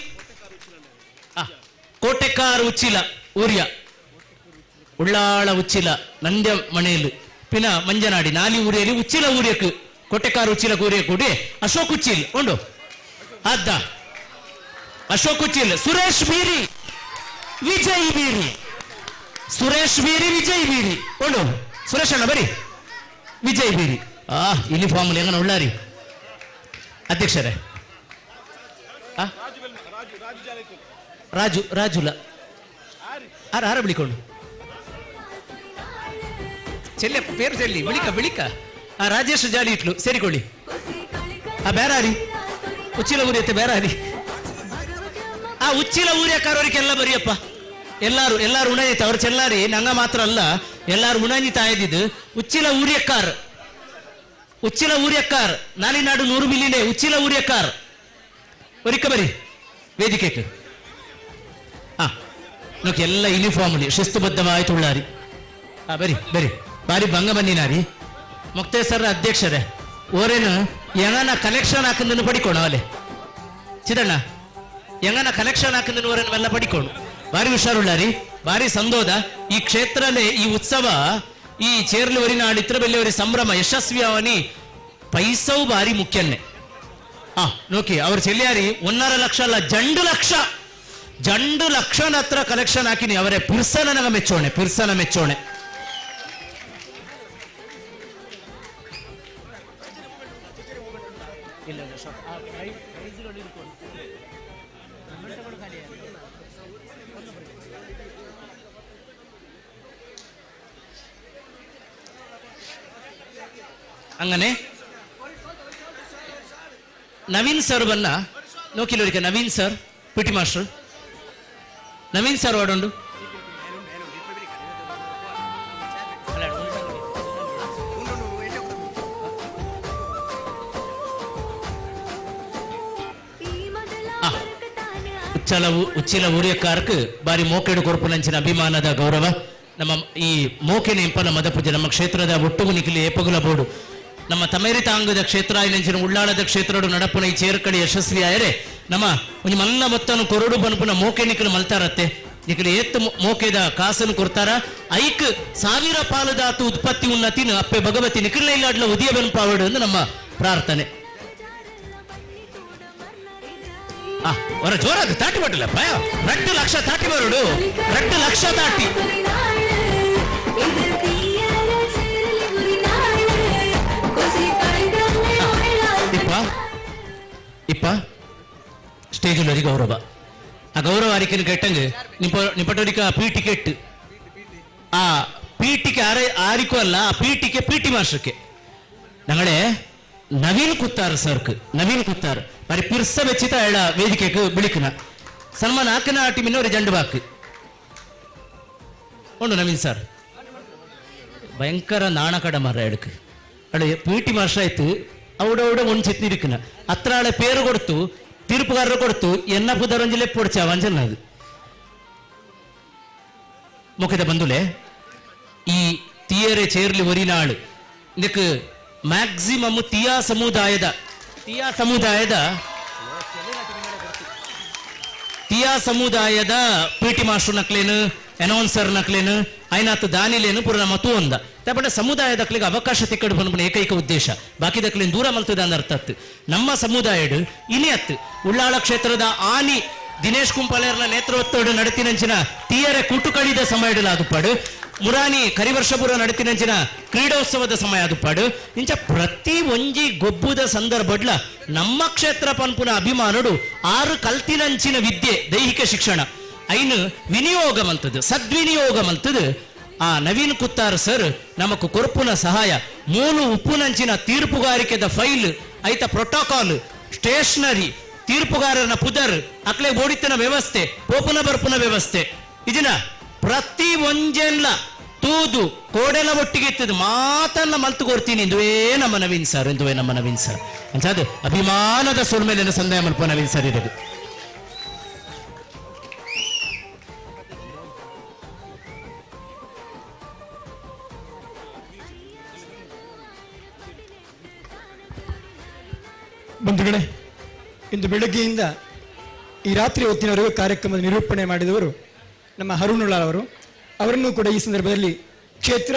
ಕೋಟೆಕಾರ್ ಉಚ್ಚಿಲ ಊರ್ಯ ಉಳ್ಳಾಳ ಉಚ್ಚಿಲ ನಂದ್ಯ ಮನೆಯಲ್ಲಿ ಪಿನ ಮಂಜನಾಡಿ ನಾಲಿ ಊರಿಯಲ್ಲಿ ಉಚ್ಚಿಲ ಊರ್ಯಕ್ಕೆ ಕೋಟೆಕಾರ್ ಉಚ್ಚಿಲ ಊರಿಯ ಕೂಡಿ ಅಶೋಕ್ ಉಚ್ಚಿಲ್ ಉಂಡು ಅದ್ದ ಅಶೋಕ್ ಉಚ್ಚಿಲ್ ಸುರೇಶ್ ಬೀರಿ ವಿಜಯ್ ಬೀರಿ ಸುರೇಶ್ ಬೀರಿ ವಿಜಯ್ ಬೀರಿ ಉಂಡು ಸುರೇಶ್ ಅಣ್ಣ ಬರಿ ವಿಜಯ್ ಬೀರಿ ಯೂನಿಫಾರ್ಮ್ ಹೆಂಗನ ಉಳ್ಳಾರಿ ಅಧ್ಯಕ್ಷರೇ ರಾಜು ರಾಜುಲ ಆರ ಬಿಳಿಕೊಂಡು ಚೆಲ್ಲೆ ಪೇರು ಚೆಲ್ಲಿ ಬಿಳಿಕ ಬಿಳಿಕ ರಾಜೇಶ್ ಜಾಲಿ ಇಟ್ಲು ಸೇರಿಕೊಳ್ಳಿ ಬೇರಾರಿ ಉಚ್ಚಿಲ ಊರಿಯತ್ತೆ ಬೇರಾರಿ ಉಚ್ಚಿಲ ಊರಿಯಕಾರವರಿಗೆಲ್ಲ ಬರಿಯಪ್ಪ ಎಲ್ಲಾರು ಉಣಜಿತ ಅವ್ರು ಚೆಲ್ಲಾರಿ ನಂಗ ಮಾತ್ರ ಅಲ್ಲ ಎಲ್ಲಾರು ಉಣಜಿತ ಆಯ್ದಿದ್ದು ಉಚ್ಚಿಲ ಊರಿಯಕ್ಕಾರ್ ನಾಲಿನಾಡು 100 ಮಿಲಿಯನ್ ಉಚ್ಚಿಲ ಊರಿಯಕ್ಕಾರ್ ಒರಿಕ ಬರಿ ವೇದಿಕೆಗೆ ನೋಕೆ ಎಲ್ಲ ಯೂನಿಫಾರ್ಮ್ಲಿ ಶಿಸ್ತುಬದ್ಧವಾಯ್ತು ಉಳ್ಳಾರಿ ಬರಿ ಬರಿ ಬಾರಿ ಭಂಗ ಬಂದಿನಾರಿ ಮುಕ್ತೇಶ್ವರ ಅಧ್ಯಕ್ಷರೇ ಓರೇನು ಎಂಗನ ಕಲೆಕ್ಷನ್ ಹಾಕಂದನ್ನು ಪಡಿಕೋಣ ಅಲೆ ಚಿದಣ್ಣ ಎಂಗನ ಕಲೆಕ್ಷನ್ ಹಾಕಂದನ್ನು ಓರೇನು ಎಲ್ಲ ಪಡಿಕೋಣ ಬಾರಿ ಹುಷಾರುಳ್ಳಾರಿ ಬಾರಿ ಸಂದೋದ ಈ ಕ್ಷೇತ್ರನೇ ಈ ಉತ್ಸವ ಈ ಚೇರ್ಲುವರಿನ ಇತ್ರ ಬೆಲ್ಲಿವರಿ ಸಂಭ್ರಮ ಯಶಸ್ವಿ ಅವನಿ ಪೈಸವು ಬಾರಿ ಮುಖ್ಯನ್ನೇ ನೋಕಿ ಅವ್ರು ಚೆಲ್ಲಿಯಾರಿ 1.5 ಲಕ್ಷ ಅಲ್ಲ ಜಂಡು ಲಕ್ಷನ ಹತ್ರ ಕಲೆಕ್ಷನ್ ಹಾಕಿನಿ ಅವರೇ ಪಿರ್ಸನ ಮೆಚ್ಚೋಣೆ അങ്ങനെ ನವೀನ್ ಸರ್ ಬನ್ನ ನೋಕಿಲೋರಿಕೆ Naveen sir PT master Naveen sir ವಾಡುಂಡು ಉಚ್ಚಿಲ ಊರಿಯಕಾರಕ್ಕೆ ಬಾರಿ ಮೋಕೆಡು ಕೊರಪುನಂಚಿನ ಅಭಿಮಾನದ ಗೌರವ ನಮ್ಮ ಈ ಮೋಕೆನ ಇಂಪನ ಮದಪೂಜೆ ನಮ್ಮ ಕ್ಷೇತ್ರದ ಒಟ್ಟುಗು ನಿಖಿಲಿ ಏಪಗುಲ ಬೋಡು ನಮ್ಮ ತಮೇರಿತಾಂಗದ ಕ್ಷೇತ್ರ ಇಲ್ಲಿಂಚಿನ ಉಳ್ಳಾಳದ ಕ್ಷೇತ್ರಡು ನಡಪುನ ಈ ಚೇರ್ಕಡಿ ಯಶಸ್ವಿ ಆಯರೆ ನಮ್ಮ ಒಂದು ಮಲ್ಲ ಮೊತ್ತನು ಕೊರಡು ಬನ್ಪುನ ಮೋಕೆ ನಿಖಲು ಮಲ್ತಾರತ್ತೆ ನಿಖಲು ಎತ್ತು ಮೋಕೆದ ಕಾಸನ್ನು ಕೊಡ್ತಾರ ಐಕ್ 1000 ಪಾಲದಾತು ಉತ್ಪತ್ತಿ ಉನ್ನತಿನ ಅಪ್ಪೆ ಭಗವತಿ ನಿಖಿಲ ಇಲ್ಲಾಡ್ಲ ಉದಿಯ ಬೆನ್ಪಾವಡು ಎಂದು ನಮ್ಮ ಪ್ರಾರ್ಥನೆ ಅವರ ಜೋರಾದ ತಾಟಿ ಬಟ್ಟಲ್ಲ ಭಯ 2 ಲಕ್ಷ ತಾಟಿ ಬರೋಡು 2 ಲಕ್ಷ ತಾಟಿ ಇಪ್ಪ ಸ್ಟೇಜ್ ಗೌರವ ಆ ಗೌರವ ಅರಿಕೆ ಕೆಟ್ಟಂಗೆ ನಿಪಟೋರಿಕ ಪಿ ಟಿಕೆಟ್ ಆ ಪಿ ಟಿಕೆ ಆರಿಕೂ ಅಲ್ಲ ಆ ಪಿ ಟಿಕೆ ಪಿ ಟಿ ಮಾಸ್ಟರ್ಗೆ ഞങ്ങളെ നവീൻ കുത്താർ സാർക്ക് നവീൻ കുത്താർ మరి పిర్స వెచ్చిత అయాళ వేదికకు బిళికిన సన్మాన్ ఆకన టీమిన ఒక జండు బాక్ ఉండు నవీన్ సార్ ಭಯಂಕರ ನಾಣಕಡ ಮರ ಎಡಕ್ಕೆ ಅಡೆ ಪಿ ಟಿ ಮಾಸ್ಟರ್ ಆಯ್ತು ಅವಡವಡ ಒಂದು ಚೆತ್ನಿ ಇರಿಕಿನ ಹತ್ರ ಆಳೆ ಪೇರು ಕೊಡ್ತು ತೀರ್ಪುಗಾರರು ಕೊಡ್ತು ಎನ್ನ ಪುದರಂಜಿಲೆ ಪೊಡ್ಚ ವಂಜನ ಅದು ಮುಖದ ಬಂದುಲೆ ಈ ತೀಯರೆ ಚೇರ್ಲಿ ಒರಿನಾಳು ಇದಕ್ಕೆ ಮ್ಯಾಕ್ಸಿಮಮ್ ತೀಯಾ ಸಮುದಾಯದ ಪಿ ಟಿ ಮಾಸ್ಟರ್ ನಕ್ಲೇನು ಅನೌನ್ಸರ್ ನಕ್ಲೇನು ಆಯ್ನಾತ್ ದಾನಿಲೇನು ಪುರ ಮತು ಒಂದ ಬಟ್ ಸಮುದಾಯದಕ್ಲಿಗೆ ಅವಕಾಶ ತಿಕ್ಕಡು ಬಂದ್ಬಿಡ ಏಕೈಕ ಉದ್ದೇಶ ಬಾಕಿದಕ್ಲೇನು ದೂರ ಮಲ್ತದ ಅಂದ ಅರ್ಥತ್ ನಮ್ಮ ಸಮುದಾಯಡು ಇನಿಯತ್ ಉಳ್ಳಾಳ ಕ್ಷೇತ್ರದ ಆನಿ ದಿನೇಶ್ ಕುಂಪಲೇರ್ನ ನೇತೃತ್ವಡು ನಡತಿನಂಚಿನ ತೀಯರೆ ಕೂಟುಕಳಿದ ಸಮಯದಲ್ಲಿ ಆದುಪಾಡು ಮುರಾನಿ ಕರಿವರ್ಷಪುರ ನಡತಿನಂಚಿನ ಕ್ರೀಡೋತ್ಸವದ ಸಮಯ ಆದುಪಾಡು ಇಂಚ ಪ್ರತಿ ಒಂಜಿ ಗೊಬ್ಬುದ ಸಂದರ್ಭಡ್ಲ ನಮ್ಮ ಕ್ಷೇತ್ರ ಪನ್ಪುನ ಅಭಿಮಾನುಡು 6 ಕಲ್ತಿನಂಚಿನ ವಿದ್ಯೆ ದೈಹಿಕ ಶಿಕ್ಷಣ ಐನು ವಿನಿಯೋಗವಂತದ್ದು ಸದ್ವಿನಿಯೋಗವಂತದ್ದು ಆ ನವೀನ್ ಕುತ್ತಾರ್ ಸರ್ ನಮಕು ಕೊರ್ಪುನ ಸಹಾಯ ಮೂಲು ಉಪ್ಪುನಂಚಿನ ತೀರ್ಪುಗಾರಿಕೆದ ಫೈಲ್ ಐತ ಪ್ರೋಟೋಕಾಲ್ ಸ್ಟೇಷನರಿ ತೀರ್ಪುಗಾರನ ಪುದರ್ ಅಕ್ಲೆ ಬೋಡಿತನ ವ್ಯವಸ್ಥೆ ಪೋಪುನ ಬರ್ಪುನ ವ್ಯವಸ್ಥೆ ಇದನ್ನ ಪ್ರತಿ ಒಂಜೆಲ್ಲ ತೂದು ಕೋಡೆಲ ಒಟ್ಟಿಗೆ ಇತ್ತದು ಮಾತನ್ನ ಮಲ್ತು ಕೊಡ್ತೀನಿ ಇಂದುವೇ ನಮ್ಮ ನವೀನ್ ಸರ್ ಅಂಚಾದ ಅಭಿಮಾನದ ಸುಳ್ಮೇಲಿನ ಸಂದೇಹ ಮಲ್ಪ ನವೀನ್ ಸರ್ ಇರೋದು ಬಂಧುಗಳೇ, ಇಂದು ಬೆಳಗ್ಗೆಯಿಂದ ಈ ರಾತ್ರಿ ಹೊತ್ತಿನವರೆಗೂ ಕಾರ್ಯಕ್ರಮದ ನಿರೂಪಣೆ ಮಾಡಿದವರು ನಮ್ಮ ಹರುಣುಳ್ಳಾಳ್ ಅವರು. ಅವರನ್ನು ಕೂಡ ಈ ಸಂದರ್ಭದಲ್ಲಿ ಕ್ಷೇತ್ರ